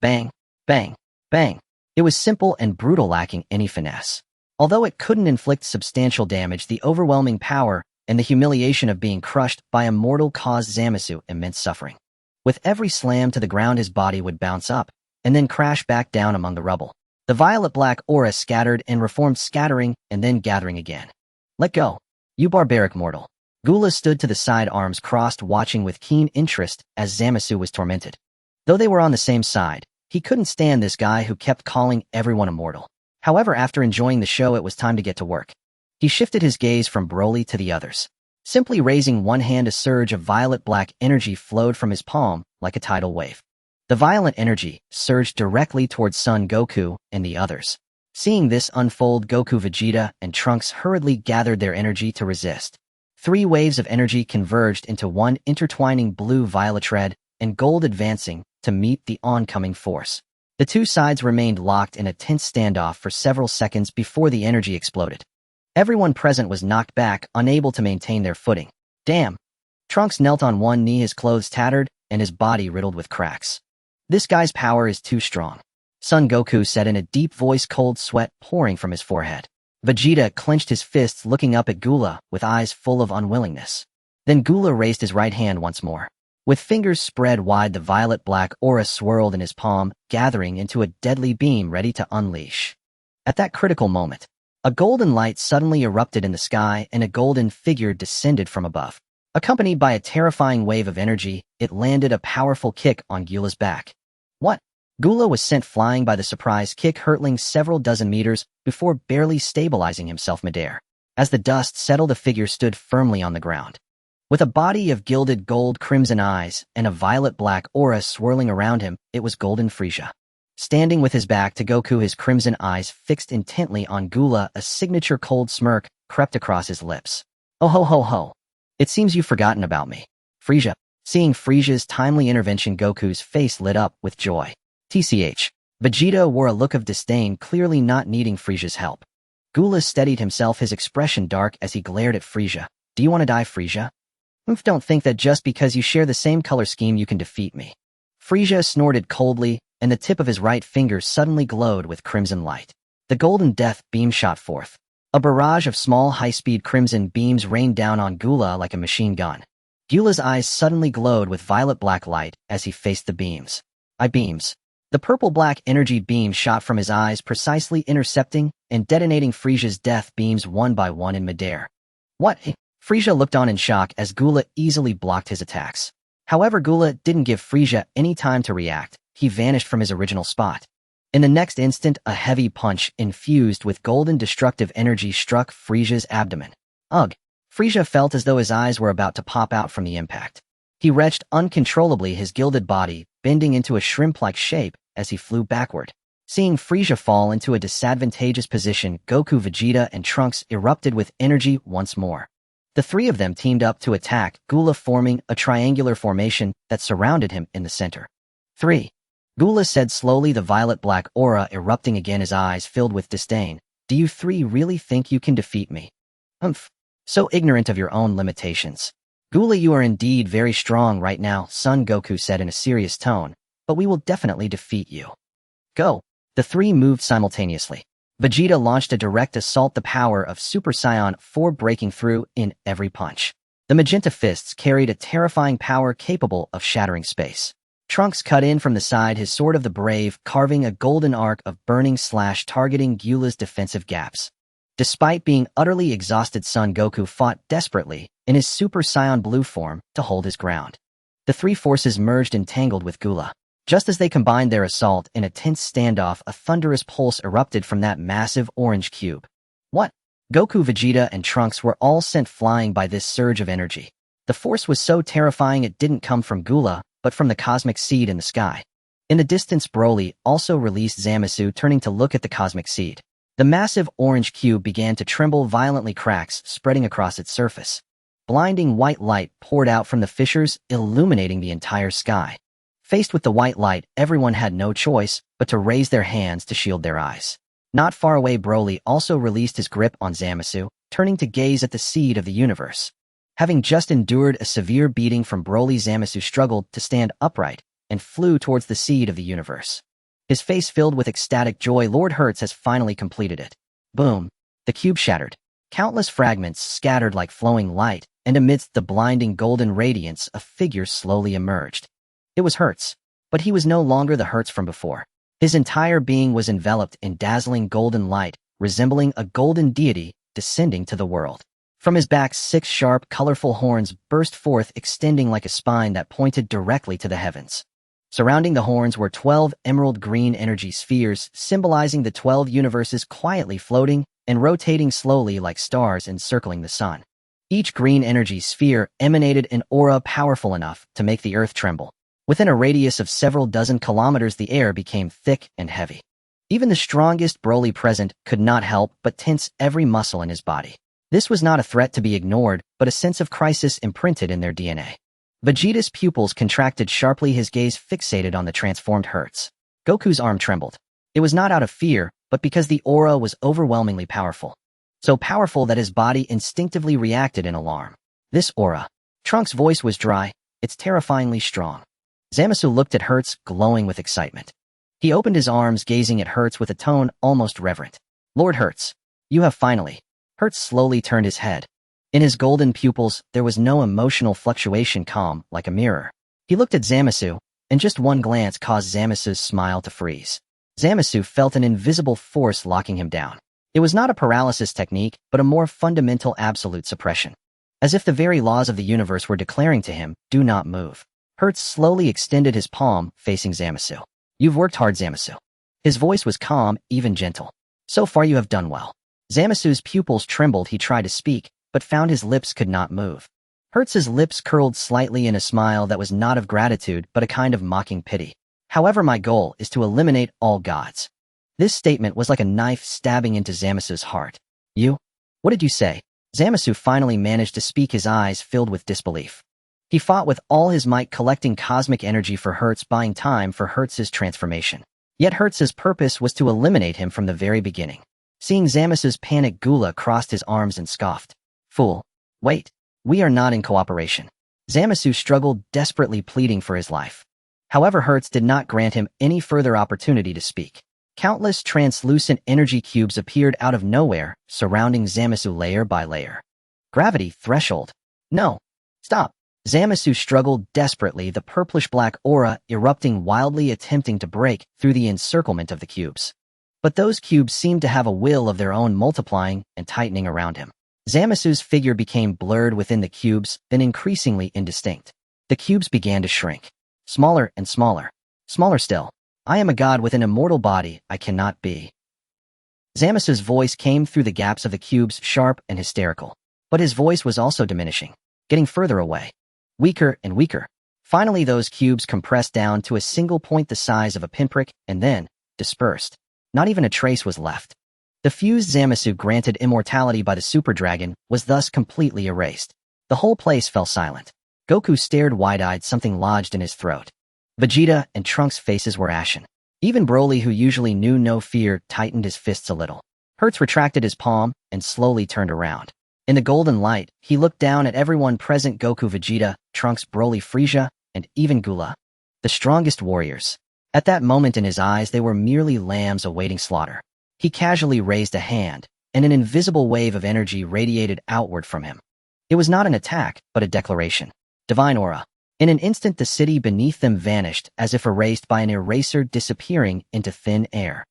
Bang, bang, bang. It was simple and brutal, lacking any finesse. Although it couldn't inflict substantial damage, the overwhelming power and the humiliation of being crushed by a mortal caused Zamasu immense suffering. With every slam to the ground, his body would bounce up and then crash back down among the rubble. The violet-black aura scattered and reformed, scattering and then gathering again. Let go, you barbaric mortal. Gula stood to the side, arms crossed, watching with keen interest as Zamasu was tormented. Though they were on the same side, he couldn't stand this guy who kept calling everyone immortal. However, after enjoying the show, it was time to get to work. He shifted his gaze from Broly to the others. Simply raising one hand, a surge of violet-black energy flowed from his palm like a tidal wave. The violent energy surged directly towards Son Goku and the others. Seeing this unfold, Goku, Vegeta, and Trunks hurriedly gathered their energy to resist. 3 waves of energy converged into one, intertwining blue, violet, red, and gold, advancing to meet the oncoming force. The two sides remained locked in a tense standoff for several seconds before the energy exploded. Everyone present was knocked back, unable to maintain their footing. Damn! Trunks knelt on one knee, his clothes tattered and his body riddled with cracks. This guy's power is too strong. Son Goku said in a deep voice, cold sweat pouring from his forehead. Vegeta clenched his fists, looking up at Gula with eyes full of unwillingness. Then Gula raised his right hand once more. With fingers spread wide, the violet-black aura swirled in his palm, gathering into a deadly beam ready to unleash. At that critical moment, a golden light suddenly erupted in the sky and a golden figure descended from above. Accompanied by a terrifying wave of energy, it landed a powerful kick on Gula's back. What? Gula was sent flying by the surprise kick, hurtling several dozen meters before barely stabilizing himself midair. As the dust settled, the figure stood firmly on the ground. With a body of gilded gold crimson eyes and a violet-black aura swirling around him, it was Golden Frieza. Standing with his back to Goku, his crimson eyes fixed intently on Gula, a signature cold smirk crept across his lips. Oh ho ho ho. It seems you've forgotten about me. Frieza. Seeing Frieza's timely intervention, Goku's face lit up with joy. TCH. Vegeta wore a look of disdain, clearly not needing Frieza's help. Gula steadied himself, his expression dark as he glared at Frieza. Do you want to die, Frieza? Don't think that just because you share the same color scheme you can defeat me. Frieza snorted coldly, and the tip of his right finger suddenly glowed with crimson light. The golden death beam shot forth. A barrage of small high-speed crimson beams rained down on Gula like a machine gun. Gula's eyes suddenly glowed with violet-black light as he faced the beams. Beams. The purple-black energy beam shot from his eyes, precisely intercepting and detonating Frisia's death beams one by one in midair. What? Frisia looked on in shock as Gula easily blocked his attacks. However, Gula didn't give Frisia any time to react. He vanished from his original spot. In the next instant, a heavy punch infused with golden destructive energy struck Frisia's abdomen. Ugh! Frisia felt as though his eyes were about to pop out from the impact. He retched uncontrollably, his gilded body bending into a shrimp-like shape as he flew backward. Seeing Frisia fall into a disadvantageous position, Goku, Vegeta, and Trunks erupted with energy once more. The three of them teamed up to attack Gula, forming a triangular formation that surrounded him in the center. 3. Gula said slowly, the violet-black aura erupting again, his eyes filled with disdain. Do you three really think you can defeat me? Humph. So ignorant of your own limitations. Gula, you are indeed very strong right now, son, Goku said in a serious tone, but we will definitely defeat you. Go. The three moved simultaneously. Vegeta launched a direct assault, the power of Super Saiyan 4 breaking through in every punch. The magenta fists carried a terrifying power capable of shattering space. Trunks cut in from the side, his sword of the brave, carving a golden arc of burning slash targeting Gula's defensive gaps. Despite being utterly exhausted, Son Goku fought desperately in his Super Saiyan blue form to hold his ground. The three forces merged and tangled with Gula. Just as they combined their assault in a tense standoff, a thunderous pulse erupted from that massive orange cube. What? Goku, Vegeta, and Trunks were all sent flying by this surge of energy. The force was so terrifying it didn't come from Gula, but from the cosmic seed in the sky. In the distance, Broly also released Zamasu, turning to look at the cosmic seed. The massive orange cube began to tremble violently, cracks spreading across its surface. Blinding white light poured out from the fissures, illuminating the entire sky. Faced with the white light, everyone had no choice but to raise their hands to shield their eyes. Not far away, Broly also released his grip on Zamasu, turning to gaze at the seed of the universe. Having just endured a severe beating from Broly, Zamasu struggled to stand upright and flew towards the seed of the universe. His face filled with ecstatic joy. Lord Hertz has finally completed it. Boom! The cube shattered. Countless fragments scattered like flowing light, and amidst the blinding golden radiance, a figure slowly emerged. It was Hertz, but he was no longer the Hertz from before. His entire being was enveloped in dazzling golden light, resembling a golden deity descending to the world. From his back, 6 sharp, colorful horns burst forth, extending like a spine that pointed directly to the heavens. Surrounding the horns were 12 emerald green energy spheres, symbolizing the 12 universes, quietly floating and rotating slowly like stars encircling the sun. Each green energy sphere emanated an aura powerful enough to make the earth tremble. Within a radius of several dozen kilometers, the air became thick and heavy. Even the strongest Broly present could not help but tense every muscle in his body. This was not a threat to be ignored, but a sense of crisis imprinted in their DNA. Vegeta's pupils contracted sharply, his gaze fixated on the transformed Hertz. Goku's arm trembled. It was not out of fear, but because the aura was overwhelmingly powerful. So powerful that his body instinctively reacted in alarm. This aura. Trunks' voice was dry. It's terrifyingly strong. Zamasu looked at Hertz, glowing with excitement. He opened his arms, gazing at Hertz with a tone almost reverent. Lord Hertz, you have finally. Hertz slowly turned his head. In his golden pupils, there was no emotional fluctuation, calm like a mirror. He looked at Zamasu, and just one glance caused Zamasu's smile to freeze. Zamasu felt an invisible force locking him down. It was not a paralysis technique, but a more fundamental absolute suppression. As if the very laws of the universe were declaring to him, do not move. Hertz slowly extended his palm, facing Zamasu. You've worked hard, Zamasu. His voice was calm, even gentle. So far you have done well. Zamasu's pupils trembled. He tried to speak, but found his lips could not move. Hertz's lips curled slightly in a smile that was not of gratitude, but a kind of mocking pity. However, my goal is to eliminate all gods. This statement was like a knife stabbing into Zamasu's heart. You? What did you say? Zamasu finally managed to speak, his eyes filled with disbelief. He fought with all his might, collecting cosmic energy for Hertz, buying time for Hertz's transformation. Yet Hertz's purpose was to eliminate him from the very beginning. Seeing Zamasu's panic, Gula crossed his arms and scoffed. Fool. Wait. We are not in cooperation. Zamasu struggled, desperately pleading for his life. However, Hertz did not grant him any further opportunity to speak. Countless translucent energy cubes appeared out of nowhere, surrounding Zamasu layer by layer. Gravity threshold. No. Stop. Zamasu struggled desperately, the purplish-black aura erupting wildly, attempting to break through the encirclement of the cubes. But those cubes seemed to have a will of their own, multiplying and tightening around him. Zamasu's figure became blurred within the cubes, then increasingly indistinct. The cubes began to shrink. Smaller and smaller. Smaller still. I am a god with an immortal body, I cannot be. Zamasu's voice came through the gaps of the cubes, sharp and hysterical. But his voice was also diminishing, getting further away. Weaker and weaker. Finally, those cubes compressed down to a single point the size of a pinprick, and then dispersed. Not even a trace was left. The fused Zamasu, granted immortality by the Super Dragon, was thus completely erased. The whole place fell silent. Goku stared wide-eyed, something lodged in his throat. Vegeta and Trunks' faces were ashen. Even Broly, who usually knew no fear, tightened his fists a little. Hertz retracted his palm and slowly turned around. In the golden light, he looked down at everyone present: Goku, Vegeta, Trunks, Broly, Frieza, and even Gula. The strongest warriors. At that moment in his eyes, they were merely lambs awaiting slaughter. He casually raised a hand, and an invisible wave of energy radiated outward from him. It was not an attack, but a declaration. Divine aura. In an instant, the city beneath them vanished, as if erased by an eraser, disappearing into thin air.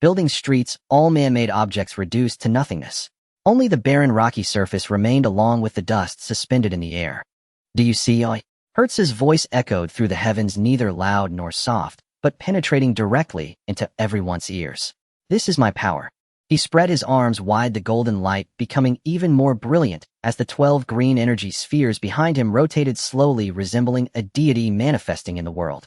Buildings, streets, all man-made objects reduced to nothingness. Only the barren rocky surface remained, along with the dust suspended in the air. Do you see, Oi? Hertz's voice echoed through the heavens, neither loud nor soft, but penetrating directly into everyone's ears. This is my power. He spread his arms wide, the golden light becoming even more brilliant as the 12 green energy spheres behind him rotated slowly, resembling a deity manifesting in the world.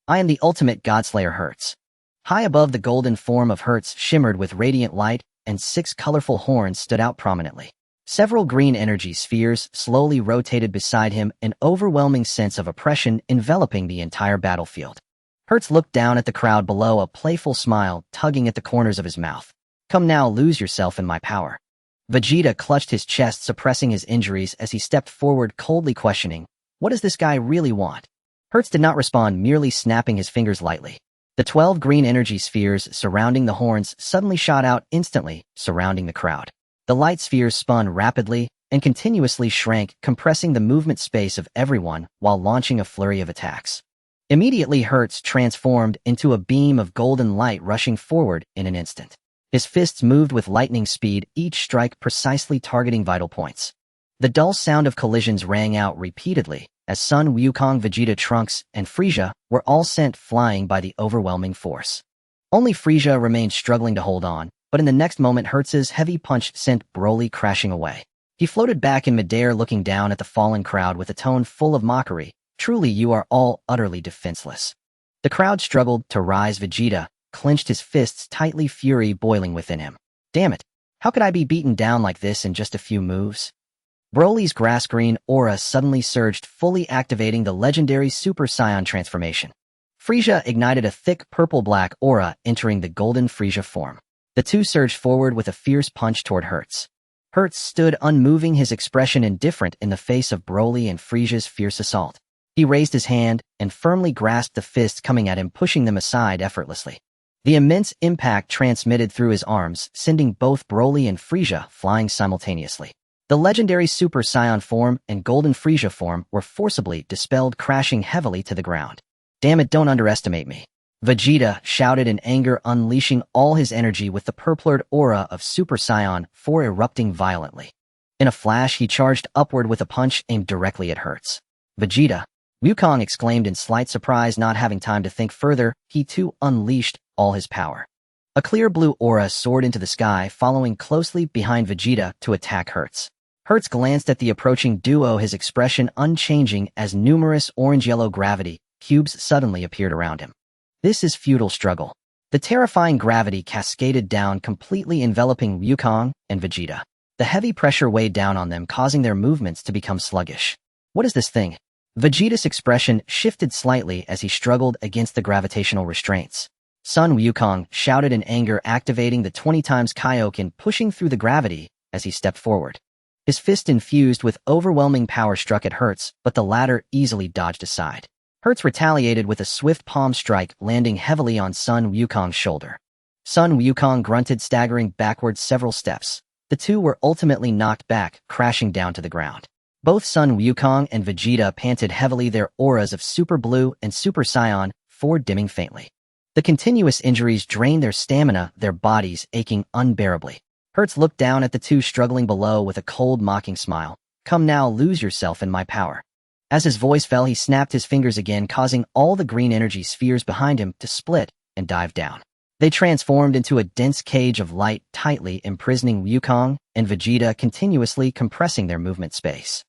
I am the ultimate Godslayer Hertz. High above, the golden form of Hertz shimmered with radiant light, and 6 colorful horns stood out prominently. Several green energy spheres slowly rotated beside him, an overwhelming sense of oppression enveloping the entire battlefield. Hertz looked down at the crowd below, a playful smile tugging at the corners of his mouth. Come now, lose yourself in my power. Vegeta clutched his chest, suppressing his injuries as he stepped forward, coldly questioning, what does this guy really want? Hertz did not respond, merely snapping his fingers lightly. The 12 green energy spheres surrounding the horns suddenly shot out instantly, surrounding the crowd. The light spheres spun rapidly and continuously shrank, compressing the movement space of everyone while launching a flurry of attacks. Immediately, Hertz transformed into a beam of golden light, rushing forward in an instant. His fists moved with lightning speed, each strike precisely targeting vital points. The dull sound of collisions rang out repeatedly as Sun Wukong, Vegeta, Trunks, and Frieza were all sent flying by the overwhelming force. Only Frieza remained struggling to hold on, but in the next moment Hertz's heavy punch sent Broly crashing away. He floated back in midair, looking down at the fallen crowd with a tone full of mockery. Truly, you are all utterly defenseless. The crowd struggled to rise. Vegeta clenched his fists tightly, fury boiling within him. Damn it! How could I be beaten down like this in just a few moves? Broly's grass-green aura suddenly surged, fully activating the legendary Super Saiyan transformation. Frieza ignited a thick purple-black aura, entering the golden Frieza form. The two surged forward with a fierce punch toward Hertz. Hertz stood unmoving, his expression indifferent in the face of Broly and Frieza's fierce assault. He raised his hand and firmly grasped the fists coming at him, pushing them aside effortlessly. The immense impact transmitted through his arms, sending both Broly and Frieza flying simultaneously. The legendary Super Saiyan form and Golden Frieza form were forcibly dispelled, crashing heavily to the ground. Damn it, don't underestimate me. Vegeta shouted in anger, unleashing all his energy with the purplured aura of Super Saiyan 4 erupting violently. In a flash, he charged upward with a punch aimed directly at Hertz. Vegeta! Wukong exclaimed in slight surprise, not having time to think further. He too unleashed all his power. A clear blue aura soared into the sky, following closely behind Vegeta to attack Hertz. Hertz glanced at the approaching duo, his expression unchanging as numerous orange-yellow gravity cubes suddenly appeared around him. This is futile struggle. The terrifying gravity cascaded down, completely enveloping Wukong and Vegeta. The heavy pressure weighed down on them, causing their movements to become sluggish. What is this thing? Vegeta's expression shifted slightly as he struggled against the gravitational restraints. Sun Wukong shouted in anger, activating the 20 times Kaioken, pushing through the gravity as he stepped forward. His fist infused with overwhelming power struck at Hertz, but the latter easily dodged aside. Hertz retaliated with a swift palm strike, landing heavily on Sun Wukong's shoulder. Sun Wukong grunted, staggering backward several steps. The two were ultimately knocked back, crashing down to the ground. Both Sun Wukong and Vegeta panted heavily, their auras of Super Blue and Super Saiyan 4 dimming faintly. The continuous injuries drained their stamina, their bodies aching unbearably. Hertz looked down at the two struggling below with a cold, mocking smile. "Come now, lose yourself in my power." As his voice fell, he snapped his fingers again, causing all the green energy spheres behind him to split and dive down. They transformed into a dense cage of light, tightly imprisoning Wukong and Vegeta, continuously compressing their movement space.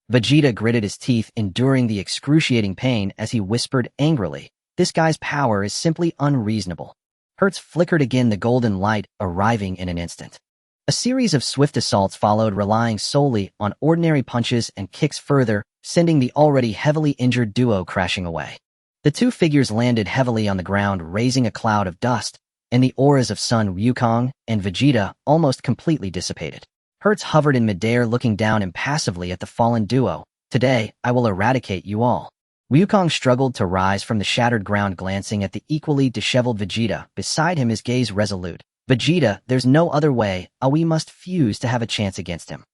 Vegeta gritted his teeth, enduring the excruciating pain as he whispered angrily, "This guy's power is simply unreasonable." Hertz flickered again, the golden light arriving in an instant. A series of swift assaults followed, relying solely on ordinary punches and kicks, further sending the already heavily injured duo crashing away. The two figures landed heavily on the ground, raising a cloud of dust, and the auras of Sun Wukong and Vegeta almost completely dissipated. Hertz hovered in midair, looking down impassively at the fallen duo. "Today, I will eradicate you all." Wukong struggled to rise from the shattered ground, glancing at the equally disheveled Vegeta beside him, his gaze resolute. "Vegeta, there's no other way. We must fuse to have a chance against him."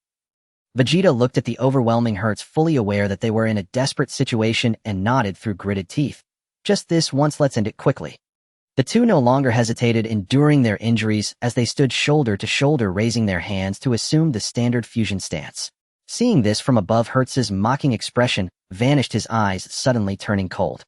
Vegeta looked at the overwhelming Hertz, fully aware that they were in a desperate situation, and nodded through gritted teeth. "Just this once, let's end it quickly." The two no longer hesitated, enduring their injuries as they stood shoulder to shoulder, raising their hands to assume the standard fusion stance. Seeing this from above, Hertz's mocking expression vanished, his eyes suddenly turning cold.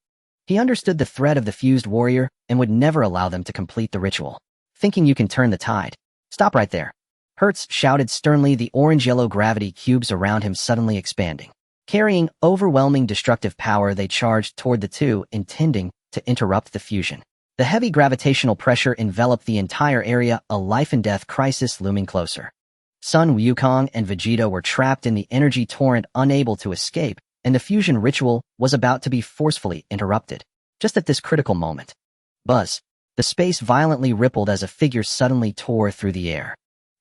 He understood the threat of the fused warrior and would never allow them to complete the ritual. "Thinking you can turn the tide? Stop right there." Hertz shouted sternly, the orange-yellow gravity cubes around him suddenly expanding. Carrying overwhelming destructive power, they charged toward the two, intending to interrupt the fusion. The heavy gravitational pressure enveloped the entire area, a life-and-death crisis looming closer. Sun Wukong and Vegeta were trapped in the energy torrent, unable to escape, and the fusion ritual was about to be forcefully interrupted. Just at this critical moment, buzz! The space violently rippled as a figure suddenly tore through the air.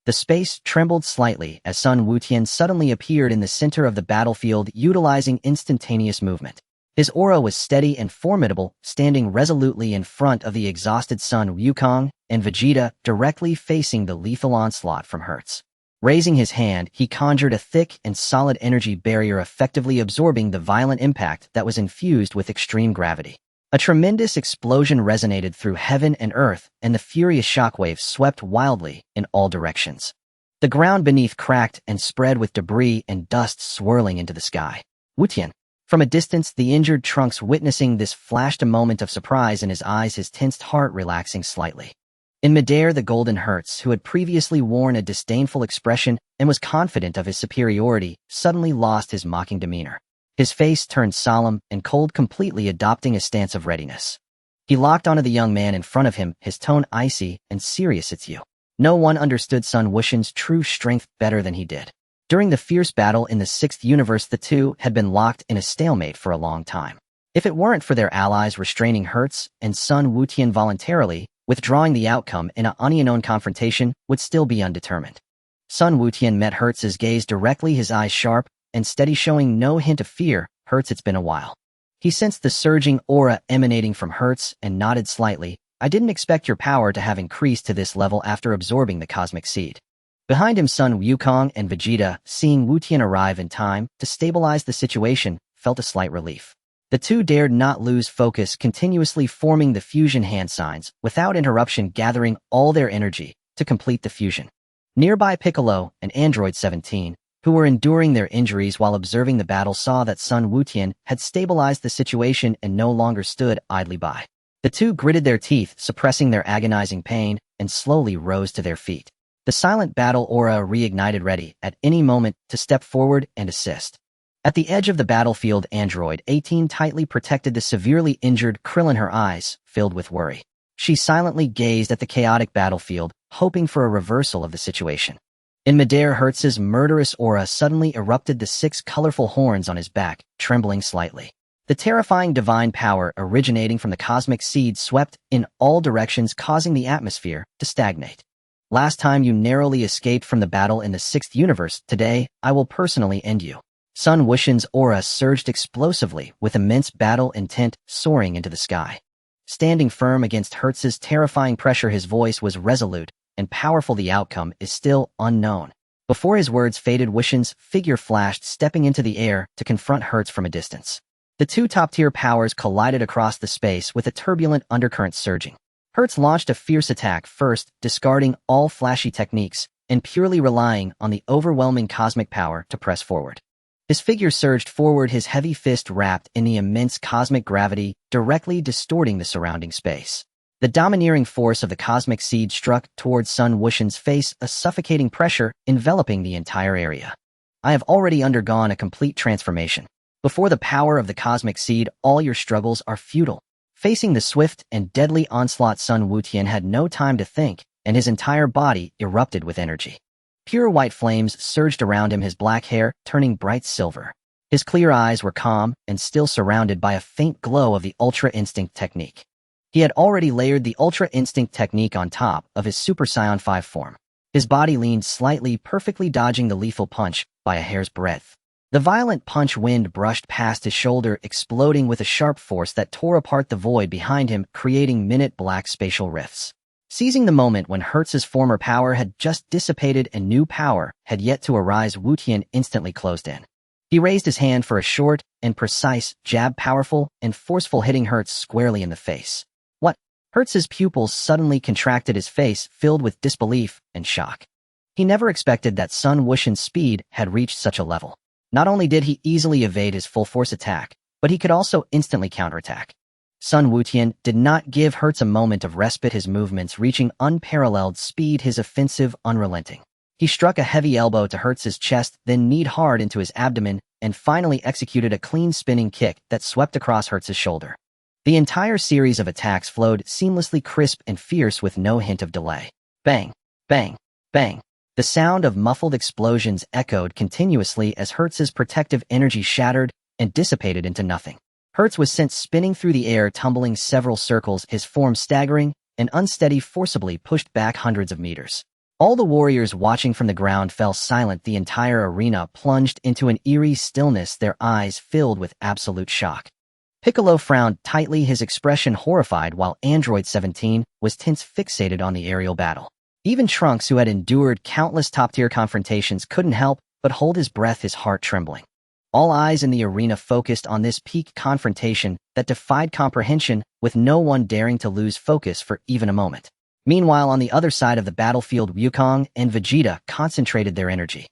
The space trembled slightly as Sun Wutian suddenly appeared in the center of the battlefield, utilizing instantaneous movement. His aura was steady and formidable, standing resolutely in front of the exhausted Sun Wukong and Vegeta, directly facing the lethal onslaught from Hertz. Raising his hand, he conjured a thick and solid energy barrier, effectively absorbing the violent impact that was infused with extreme gravity. A tremendous explosion resonated through heaven and earth, and the furious shockwaves swept wildly in all directions. The ground beneath cracked and spread, with debris and dust swirling into the sky. Wutian. From a distance, the injured Trunks, witnessing this, flashed a moment of surprise in his eyes, his tensed heart relaxing slightly. In midair, the golden Hertz, who had previously worn a disdainful expression and was confident of his superiority, suddenly lost his mocking demeanor. His face turned solemn and cold, completely adopting a stance of readiness. He locked onto the young man in front of him, his tone icy and serious. "It's you." No one understood Sun Wuxian's true strength better than he did. During the fierce battle in the 6th universe, the two had been locked in a stalemate for a long time. If it weren't for their allies restraining Hertz, and Sun Wutian voluntarily withdrawing, the outcome in an unknown confrontation would still be undetermined. Sun Wutian met Hertz's gaze directly, his eyes sharp and steady, showing no hint of fear. "Hertz, it's been a while." He sensed the surging aura emanating from Hertz and nodded slightly. "I didn't expect your power to have increased to this level after absorbing the cosmic seed." Behind him, Sun Wukong and Vegeta, seeing Wutian arrive in time to stabilize the situation, felt a slight relief. The two dared not lose focus, continuously forming the fusion hand signs without interruption, gathering all their energy to complete the fusion. Nearby, Piccolo and Android 17, who were enduring their injuries while observing the battle, saw that Sun Wutian had stabilized the situation and no longer stood idly by. The two gritted their teeth, suppressing their agonizing pain, and slowly rose to their feet. The silent battle aura reignited, ready at any moment to step forward and assist. At the edge of the battlefield, Android 18 tightly protected the severely injured Krillin, her eyes filled with worry. She silently gazed at the chaotic battlefield, hoping for a reversal of the situation. In midair, Hertz's murderous aura suddenly erupted, the 6 colorful horns on his back trembling slightly. The terrifying divine power originating from the cosmic seed swept in all directions, causing the atmosphere to stagnate. "Last time you narrowly escaped from the battle in the 6th universe, today I will personally end you." Sun Wuxian's aura surged explosively, with immense battle intent soaring into the sky. Standing firm against Hertz's terrifying pressure, his voice was resolute and powerful. The outcome is still unknown. Before his words faded, Wushan's figure flashed, stepping into the air to confront Hertz from a distance. The two top-tier powers collided across the space with a turbulent undercurrent surging. Hertz launched a fierce attack, first discarding all flashy techniques and purely relying on the overwhelming cosmic power to press forward. His figure surged forward, his heavy fist wrapped in the immense cosmic gravity, directly distorting the surrounding space. The domineering force of the cosmic seed struck towards Sun Wushan's face, a suffocating pressure enveloping the entire area. I have already undergone a complete transformation. Before the power of the cosmic seed, all your struggles are futile. Facing the swift and deadly onslaught, Sun Wutian had no time to think, and his entire body erupted with energy. Pure white flames surged around him, his black hair turning bright silver. His clear eyes were calm and still surrounded by a faint glow of the Ultra Instinct technique. He had already layered the Ultra Instinct technique on top of his Super Saiyan 5 form. His body leaned slightly, perfectly dodging the lethal punch by a hair's breadth. The violent punch wind brushed past his shoulder, exploding with a sharp force that tore apart the void behind him, creating minute black spatial rifts. Seizing the moment when Hertz's former power had just dissipated and new power had yet to arise, Wutian instantly closed in. He raised his hand for a short and precise jab, powerful and forceful, hitting Hertz squarely in the face. What? Hertz's pupils suddenly contracted, his face filled with disbelief and shock. He never expected that Sun Wushan's speed had reached such a level. Not only did he easily evade his full-force attack, but he could also instantly counterattack. Sun Wutian did not give Hertz a moment of respite, his movements reaching unparalleled speed, his offensive unrelenting. He struck a heavy elbow to Hertz's chest, then kneed hard into his abdomen, and finally executed a clean spinning kick that swept across Hertz's shoulder. The entire series of attacks flowed seamlessly, crisp and fierce, with no hint of delay. Bang! Bang! Bang! The sound of muffled explosions echoed continuously as Hertz's protective energy shattered and dissipated into nothing. Hertz was sent spinning through the air, tumbling several circles, his form staggering and unsteady, forcibly pushed back hundreds of meters. All the warriors watching from the ground fell silent. The entire arena plunged into an eerie stillness, their eyes filled with absolute shock. Piccolo frowned tightly, his expression horrified, while Android 17 was tense, fixated on the aerial battle. Even Trunks, who had endured countless top-tier confrontations, couldn't help but hold his breath, his heart trembling. All eyes in the arena focused on this peak confrontation that defied comprehension, with no one daring to lose focus for even a moment. Meanwhile, on the other side of the battlefield, Goku and Vegeta concentrated their energy.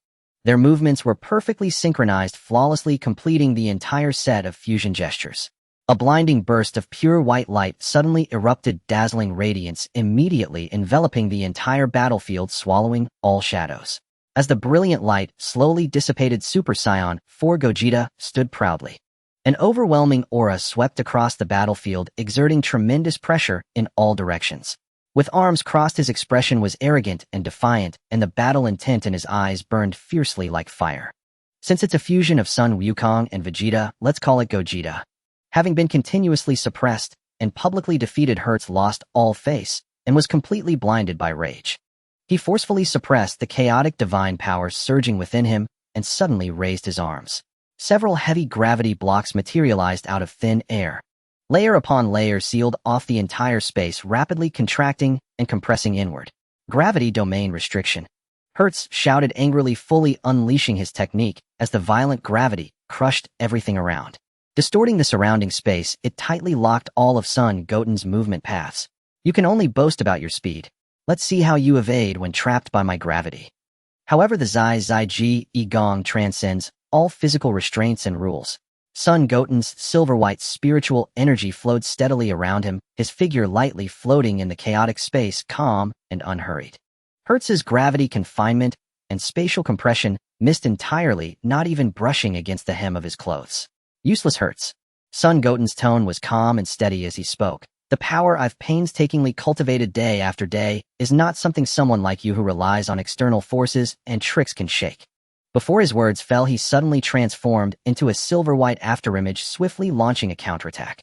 Their movements were perfectly synchronized, flawlessly completing the entire set of fusion gestures. A blinding burst of pure white light suddenly erupted, dazzling radiance immediately enveloping the entire battlefield, swallowing all shadows. As the brilliant light slowly dissipated, Super Saiyan 4 Gogeta stood proudly. An overwhelming aura swept across the battlefield, exerting tremendous pressure in all directions. With arms crossed, his expression was arrogant and defiant, and the battle intent in his eyes burned fiercely like fire. Since it's a fusion of Sun Wukong and Vegeta, let's call it Gogeta. Having been continuously suppressed and publicly defeated, Hertz lost all face and was completely blinded by rage. He forcefully suppressed the chaotic divine power surging within him and suddenly raised his arms. Several heavy gravity blocks materialized out of thin air. Layer upon layer sealed off the entire space, rapidly contracting and compressing inward. Gravity domain restriction. Hertz shouted angrily, fully unleashing his technique as the violent gravity crushed everything around. Distorting the surrounding space, it tightly locked all of Son Goten's movement paths. You can only boast about your speed. Let's see how you evade when trapped by my gravity. However, the Zai Ji Gong transcends all physical restraints and rules. Son Goten's silver-white spiritual energy flowed steadily around him, his figure lightly floating in the chaotic space, calm and unhurried. Hertz's gravity confinement and spatial compression missed entirely, not even brushing against the hem of his clothes. Useless, Hertz. Son Goten's tone was calm and steady as he spoke. The power I've painstakingly cultivated day after day is not something someone like you who relies on external forces and tricks can shake. Before his words fell, he suddenly transformed into a silver-white afterimage, swiftly launching a counterattack.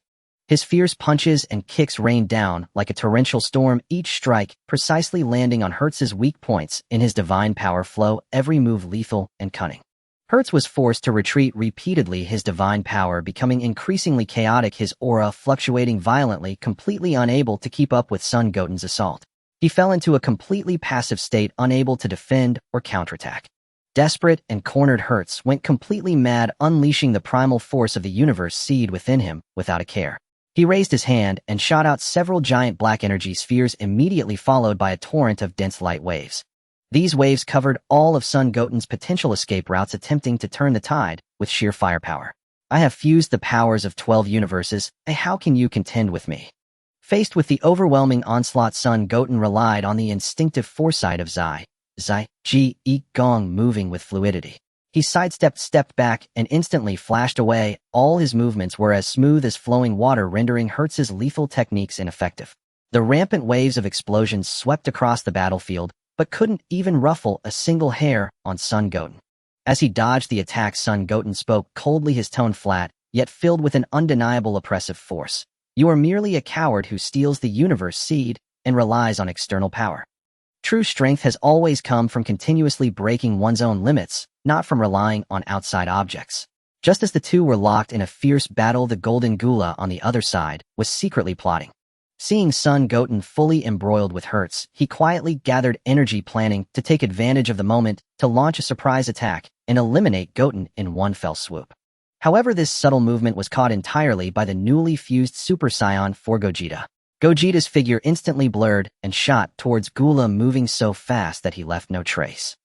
His fierce punches and kicks rained down like a torrential storm, each strike precisely landing on Hertz's weak points in his divine power flow, every move lethal and cunning. Hertz was forced to retreat repeatedly, his divine power becoming increasingly chaotic, his aura fluctuating violently, completely unable to keep up with Son Goten's assault. He fell into a completely passive state, unable to defend or counterattack. Desperate and cornered, Hertz went completely mad, unleashing the primal force of the universe seed within him without a care. He raised his hand and shot out several giant black energy spheres, immediately followed by a torrent of dense light waves. These waves covered all of Son Goten's potential escape routes, attempting to turn the tide with sheer firepower. I have fused the powers of 12 universes, how can you contend with me? Faced with the overwhelming onslaught, Son Goten relied on the instinctive foresight of Ji Gong, moving with fluidity. He sidestepped, stepped back, and instantly flashed away. All his movements were as smooth as flowing water, rendering Hertz's lethal techniques ineffective. The rampant waves of explosions swept across the battlefield, but couldn't even ruffle a single hair on Son Goten. As he dodged the attack, Son Goten spoke coldly, his tone flat, yet filled with an undeniable oppressive force. You are merely a coward who steals the universe seed and relies on external power. True strength has always come from continuously breaking one's own limits, not from relying on outside objects. Just as the two were locked in a fierce battle, the Golden Gula on the other side was secretly plotting. Seeing Son Goten fully embroiled with Hertz, he quietly gathered energy, planning to take advantage of the moment to launch a surprise attack and eliminate Goten in one fell swoop. However, this subtle movement was caught entirely by the newly fused Super Saiyan for Gogeta. Gogeta's figure instantly blurred and shot towards Gula, moving so fast that he left no trace.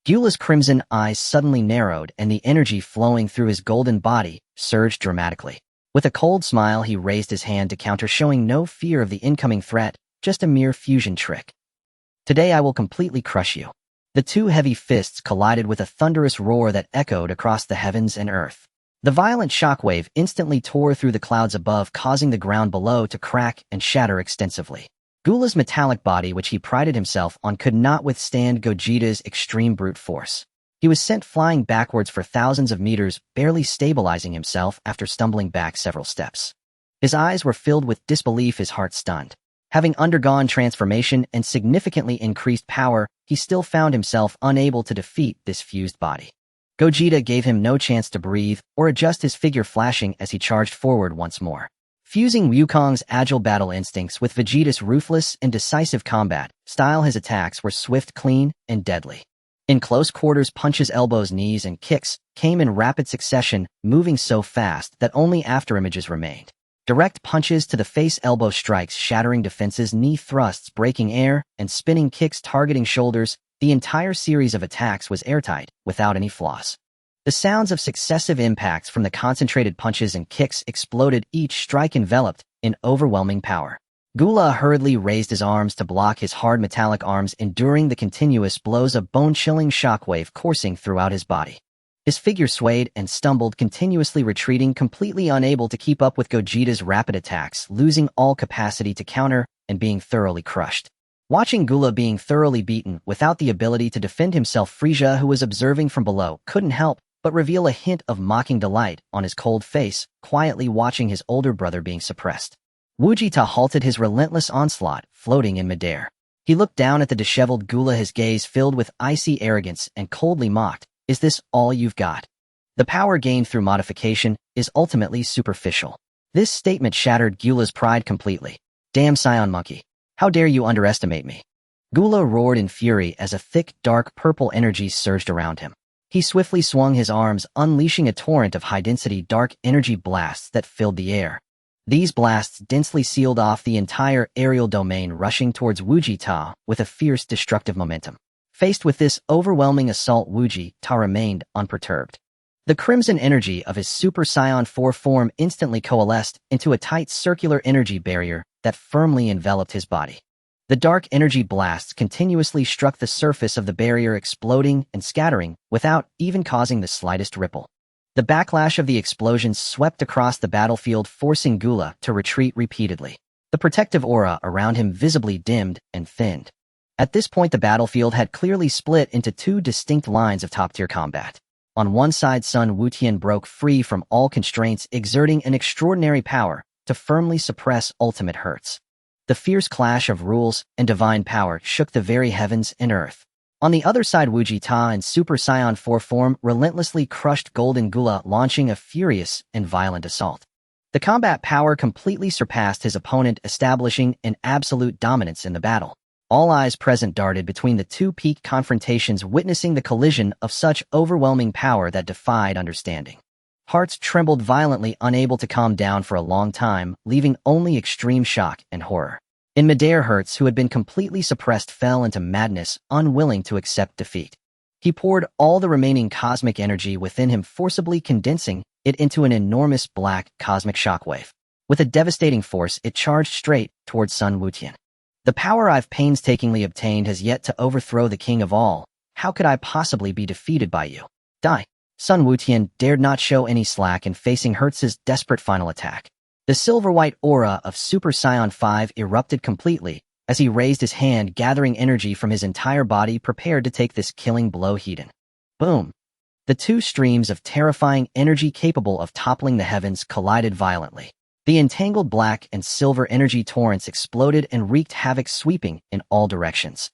Gula's crimson eyes suddenly narrowed, and the energy flowing through his golden body surged dramatically. With a cold smile, he raised his hand to counter, showing no fear of the incoming threat, just a mere fusion trick. Today I will completely crush you. The two heavy fists collided with a thunderous roar that echoed across the heavens and earth. The violent shockwave instantly tore through the clouds above, causing the ground below to crack and shatter extensively. Gula's metallic body, which he prided himself on, could not withstand Gogeta's extreme brute force. He was sent flying backwards for thousands of meters, barely stabilizing himself after stumbling back several steps. His eyes were filled with disbelief, his heart stunned. Having undergone transformation and significantly increased power, he still found himself unable to defeat this fused body. Gogeta gave him no chance to breathe or adjust, his figure flashing as he charged forward once more. Fusing Wukong's agile battle instincts with Vegeta's ruthless and decisive combat style, his attacks were swift, clean, and deadly. In close quarters, punches, elbows, knees, and kicks came in rapid succession, moving so fast that only afterimages remained. Direct punches to the face, elbow strikes shattering defenses, knee thrusts breaking air, and spinning kicks targeting shoulders. The entire series of attacks was airtight, without any flaws. The sounds of successive impacts from the concentrated punches and kicks exploded, each strike enveloped in overwhelming power. Gula hurriedly raised his arms to block his hard metallic arms, enduring the continuous blows, a bone-chilling shockwave coursing throughout his body. His figure swayed and stumbled, continuously retreating, completely unable to keep up with Gogeta's rapid attacks, losing all capacity to counter and being thoroughly crushed. Watching Gula being thoroughly beaten without the ability to defend himself, Frieza, who was observing from below, couldn't help but reveal a hint of mocking delight on his cold face, quietly watching his older brother being suppressed. Vegeta halted his relentless onslaught, floating in midair. He looked down at the disheveled Gula, his gaze filled with icy arrogance, and coldly mocked, "Is this all you've got? The power gained through modification is ultimately superficial." This statement shattered Gula's pride completely. "Damn Saiyan monkey. How dare you underestimate me?" Gula roared in fury as a thick, dark purple energy surged around him. He swiftly swung his arms, unleashing a torrent of high-density dark energy blasts that filled the air. These blasts densely sealed off the entire aerial domain, rushing towards Vegeta with a fierce, destructive momentum. Faced with this overwhelming assault, Vegeta remained unperturbed. The crimson energy of his Super Saiyan 4 form instantly coalesced into a tight circular energy barrier that firmly enveloped his body. The dark energy blasts continuously struck the surface of the barrier, exploding and scattering without even causing the slightest ripple. The backlash of the explosions swept across the battlefield, forcing Gula to retreat repeatedly. The protective aura around him visibly dimmed and thinned. At this point, the battlefield had clearly split into two distinct lines of top-tier combat. On one side, Sun Wutian broke free from all constraints, exerting an extraordinary power to firmly suppress ultimate Hertz. The fierce clash of rules and divine power shook the very heavens and earth. On the other side, Vegeta in Super Saiyan 4 form relentlessly crushed Golden Gula, launching a furious and violent assault. The combat power completely surpassed his opponent, establishing an absolute dominance in the battle. All eyes present darted between the two peak confrontations, witnessing the collision of such overwhelming power that defied understanding. Hearts trembled violently, unable to calm down for a long time, leaving only extreme shock and horror. In midair, Hertz, who had been completely suppressed, fell into madness, unwilling to accept defeat. He poured all the remaining cosmic energy within him, forcibly condensing it into an enormous black cosmic shockwave. With a devastating force, it charged straight towards Sun Wutian. The power I've painstakingly obtained has yet to overthrow the king of all. How could I possibly be defeated by you? Die. Sun Wutian dared not show any slack in facing Hertz's desperate final attack. The silver-white aura of Super Saiyan 5 erupted completely as he raised his hand, gathering energy from his entire body, prepared to take this killing blow head on. Boom! The two streams of terrifying energy capable of toppling the heavens collided violently. The entangled black and silver energy torrents exploded and wreaked havoc, sweeping in all directions.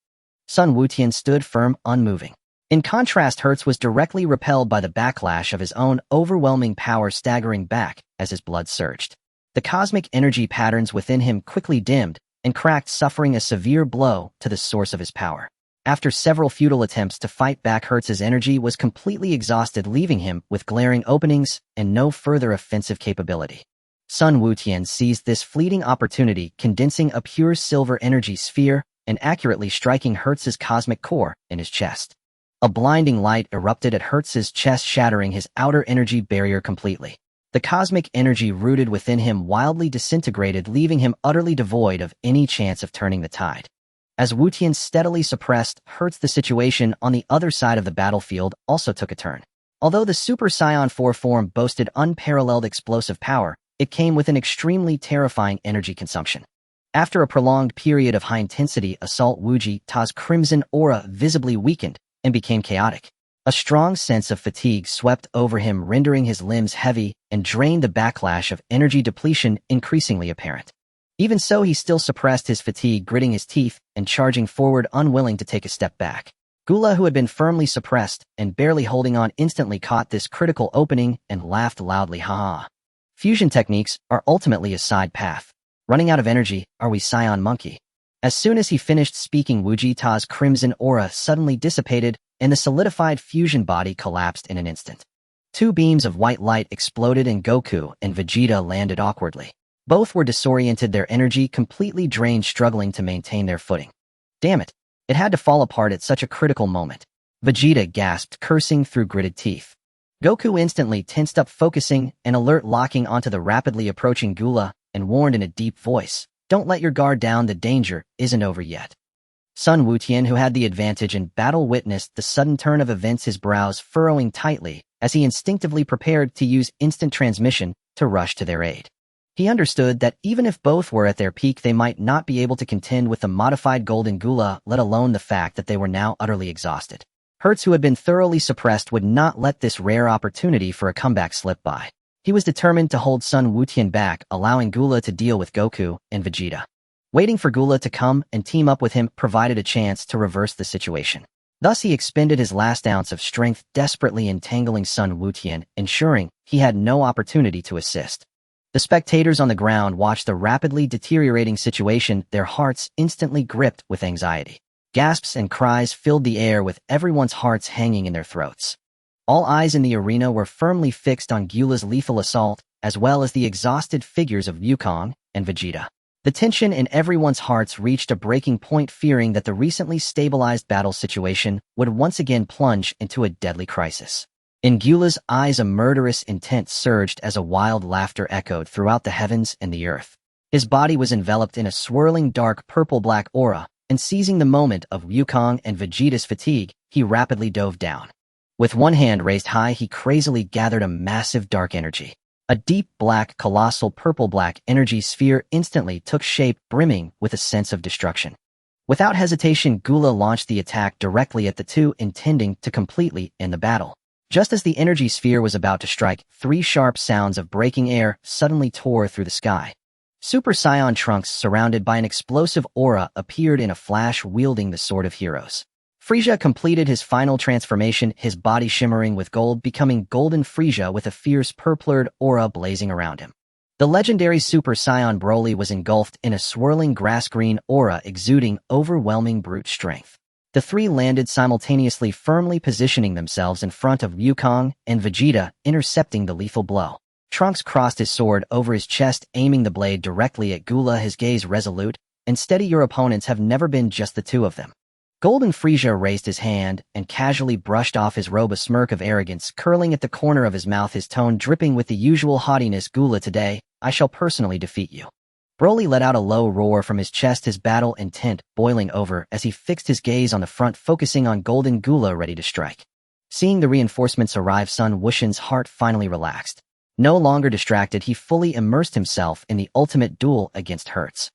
Sun Wutian stood firm, unmoving. In contrast, Hertz was directly repelled by the backlash of his own overwhelming power, staggering back as his blood surged. The cosmic energy patterns within him quickly dimmed and cracked, suffering a severe blow to the source of his power. After several futile attempts to fight back, Hertz's energy was completely exhausted, leaving him with glaring openings and no further offensive capability. Sun Wutian seized this fleeting opportunity, condensing a pure silver energy sphere and accurately striking Hertz's cosmic core in his chest. A blinding light erupted at Hertz's chest, shattering his outer energy barrier completely. The cosmic energy rooted within him wildly disintegrated, leaving him utterly devoid of any chance of turning the tide. As Wutian steadily suppressed Hertz, the situation on the other side of the battlefield also took a turn. Although the Super Saiyan 4 form boasted unparalleled explosive power, it came with an extremely terrifying energy consumption. After a prolonged period of high-intensity assault, Vegeta's crimson aura visibly weakened and became chaotic. A strong sense of fatigue swept over him, rendering his limbs heavy and drained, the backlash of energy depletion increasingly apparent. Even so, he still suppressed his fatigue, gritting his teeth and charging forward, unwilling to take a step back. Gula, who had been firmly suppressed and barely holding on, instantly caught this critical opening and laughed loudly. Ha! Fusion techniques are ultimately a side path. Running out of energy, are we, Saiyan monkey? As soon as he finished speaking, Vegeta's crimson aura suddenly dissipated and the solidified fusion body collapsed in an instant. Two beams of white light exploded and Goku and Vegeta landed awkwardly. Both were disoriented, their energy completely drained, struggling to maintain their footing. Damn it! It had to fall apart at such a critical moment. Vegeta gasped, cursing through gritted teeth. Goku instantly tensed up, focusing and alert, locking onto the rapidly approaching Gula, and warned in a deep voice, "Don't let your guard down, the danger isn't over yet." Sun Wutian, who had the advantage in battle, witnessed the sudden turn of events, his brows furrowing tightly as he instinctively prepared to use instant transmission to rush to their aid. He understood that even if both were at their peak, they might not be able to contend with the modified Golden Gula, let alone the fact that they were now utterly exhausted. Hertz, who had been thoroughly suppressed, would not let this rare opportunity for a comeback slip by. He was determined to hold Sun Wutian back, allowing Gula to deal with Goku and Vegeta. Waiting for Gula to come and team up with him provided a chance to reverse the situation. Thus he expended his last ounce of strength, desperately entangling Sun Wutian, ensuring he had no opportunity to assist. The spectators on the ground watched the rapidly deteriorating situation, their hearts instantly gripped with anxiety. Gasps and cries filled the air, with everyone's hearts hanging in their throats. All eyes in the arena were firmly fixed on Gula's lethal assault, as well as the exhausted figures of Goku and Vegeta. The tension in everyone's hearts reached a breaking point, fearing that the recently stabilized battle situation would once again plunge into a deadly crisis. In Gula's eyes, a murderous intent surged as a wild laughter echoed throughout the heavens and the earth. His body was enveloped in a swirling dark purple-black aura, and seizing the moment of Goku and Vegeta's fatigue, he rapidly dove down. With one hand raised high, he crazily gathered a massive dark energy. A deep black, colossal purple-black energy sphere instantly took shape, brimming with a sense of destruction. Without hesitation, Gula launched the attack directly at the two, intending to completely end the battle. Just as the energy sphere was about to strike, three sharp sounds of breaking air suddenly tore through the sky. Super Saiyan Trunks, surrounded by an explosive aura, appeared in a flash, wielding the Sword of Heroes. Frieza completed his final transformation, his body shimmering with gold, becoming Golden Frieza with a fierce purplured aura blazing around him. The legendary Super Saiyan Broly was engulfed in a swirling grass-green aura exuding overwhelming brute strength. The three landed simultaneously, firmly positioning themselves in front of Goku and Vegeta, intercepting the lethal blow. Trunks crossed his sword over his chest, aiming the blade directly at Gula, his gaze resolute and steady. Your opponents have never been just the two of them. Golden Frieza raised his hand and casually brushed off his robe, a smirk of arrogance curling at the corner of his mouth, his tone dripping with the usual haughtiness. Gula, today, I shall personally defeat you. Broly let out a low roar from his chest, his battle intent boiling over as he fixed his gaze on the front, focusing on Golden Gula ready to strike. Seeing the reinforcements arrive, Sun Wuxian's heart finally relaxed. No longer distracted, he fully immersed himself in the ultimate duel against Hertz.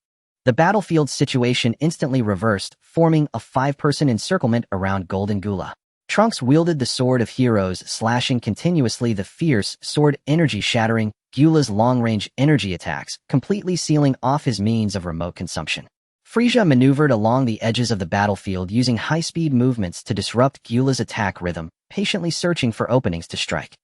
The battlefield situation instantly reversed, forming a 5-person encirclement around Golden Gula. Trunks wielded the Sword of Heroes, slashing continuously, the fierce sword energy shattering Gula's long-range energy attacks, completely sealing off his means of remote consumption. Frieza maneuvered along the edges of the battlefield, using high-speed movements to disrupt Gula's attack rhythm, patiently searching for openings to strike.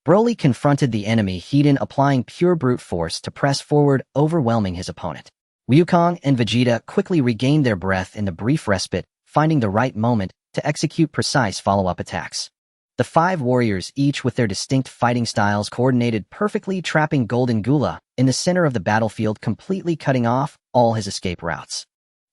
Broly confronted the enemy head-on, applying pure brute force to press forward, overwhelming his opponent. Goku and Vegeta quickly regained their breath in the brief respite, finding the right moment to execute precise follow-up attacks. The 5 warriors, each with their distinct fighting styles, coordinated perfectly, trapping Golden Gula in the center of the battlefield, completely cutting off all his escape routes.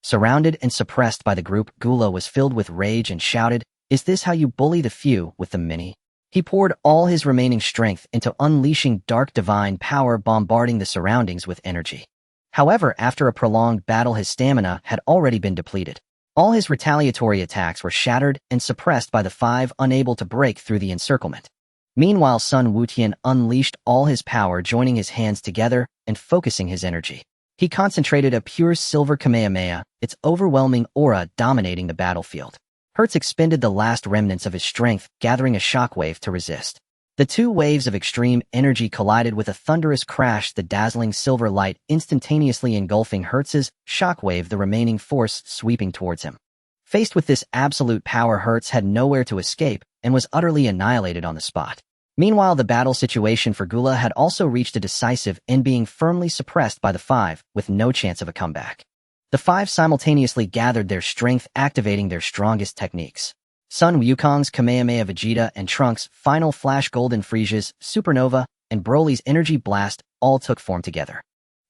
Surrounded and suppressed by the group, Gula was filled with rage and shouted, "Is this how you bully the few with the many?" He poured all his remaining strength into unleashing dark divine power, bombarding the surroundings with energy. However, after a prolonged battle, his stamina had already been depleted. All his retaliatory attacks were shattered and suppressed by the 5, unable to break through the encirclement. Meanwhile, Sun Wuxian unleashed all his power, joining his hands together and focusing his energy. He concentrated a pure silver Kamehameha, its overwhelming aura dominating the battlefield. Hertz expended the last remnants of his strength, gathering a shockwave to resist. The 2 waves of extreme energy collided with a thunderous crash, the dazzling silver light instantaneously engulfing Hertz's shockwave, the remaining force sweeping towards him. Faced with this absolute power, Hertz had nowhere to escape and was utterly annihilated on the spot. Meanwhile, the battle situation for Gula had also reached a decisive end, being firmly suppressed by the 5, with no chance of a comeback. The 5 simultaneously gathered their strength, activating their strongest techniques. Sun Wukong's Kamehameha, Vegeta and Trunks' Final Flash, Golden Frieza's Supernova, and Broly's Energy Blast all took form together.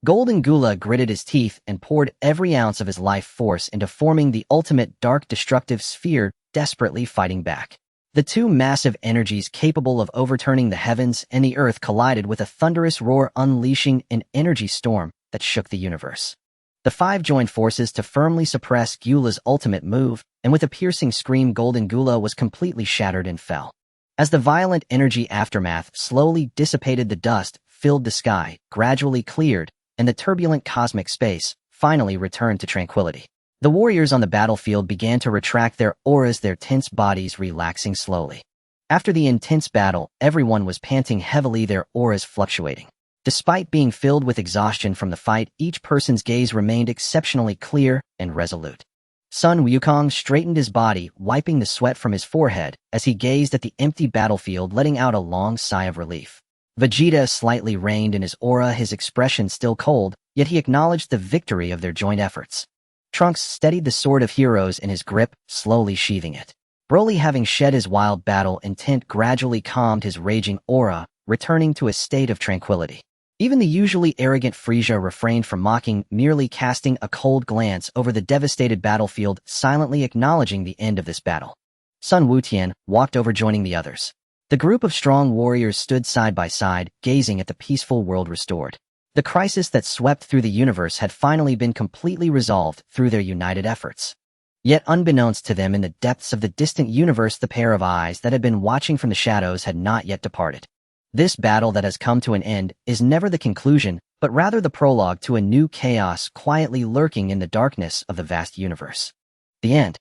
Golden Gula gritted his teeth and poured every ounce of his life force into forming the ultimate dark destructive sphere, desperately fighting back. The 2 massive energies capable of overturning the heavens and the earth collided with a thunderous roar, unleashing an energy storm that shook the universe. The 5 joined forces to firmly suppress Gula's ultimate move, and with a piercing scream, Golden Gula was completely shattered and fell. As the violent energy aftermath slowly dissipated, the dust filled the sky, gradually cleared, and the turbulent cosmic space finally returned to tranquility. The warriors on the battlefield began to retract their auras, their tense bodies relaxing slowly. After the intense battle, everyone was panting heavily, their auras fluctuating. Despite being filled with exhaustion from the fight, each person's gaze remained exceptionally clear and resolute. Sun Wukong straightened his body, wiping the sweat from his forehead as he gazed at the empty battlefield, letting out a long sigh of relief. Vegeta slightly reined in his aura, his expression still cold, yet he acknowledged the victory of their joint efforts. Trunks steadied the Sword of Heroes in his grip, slowly sheathing it. Broly, having shed his wild battle intent, gradually calmed his raging aura, returning to a state of tranquility. Even the usually arrogant Frieza refrained from mocking, merely casting a cold glance over the devastated battlefield, silently acknowledging the end of this battle. Sun Wuxian walked over, joining the others. The group of strong warriors stood side by side, gazing at the peaceful world restored. The crisis that swept through the universe had finally been completely resolved through their united efforts. Yet unbeknownst to them, in the depths of the distant universe, the pair of eyes that had been watching from the shadows had not yet departed. This battle that has come to an end is never the conclusion, but rather the prologue to a new chaos quietly lurking in the darkness of the vast universe. The end.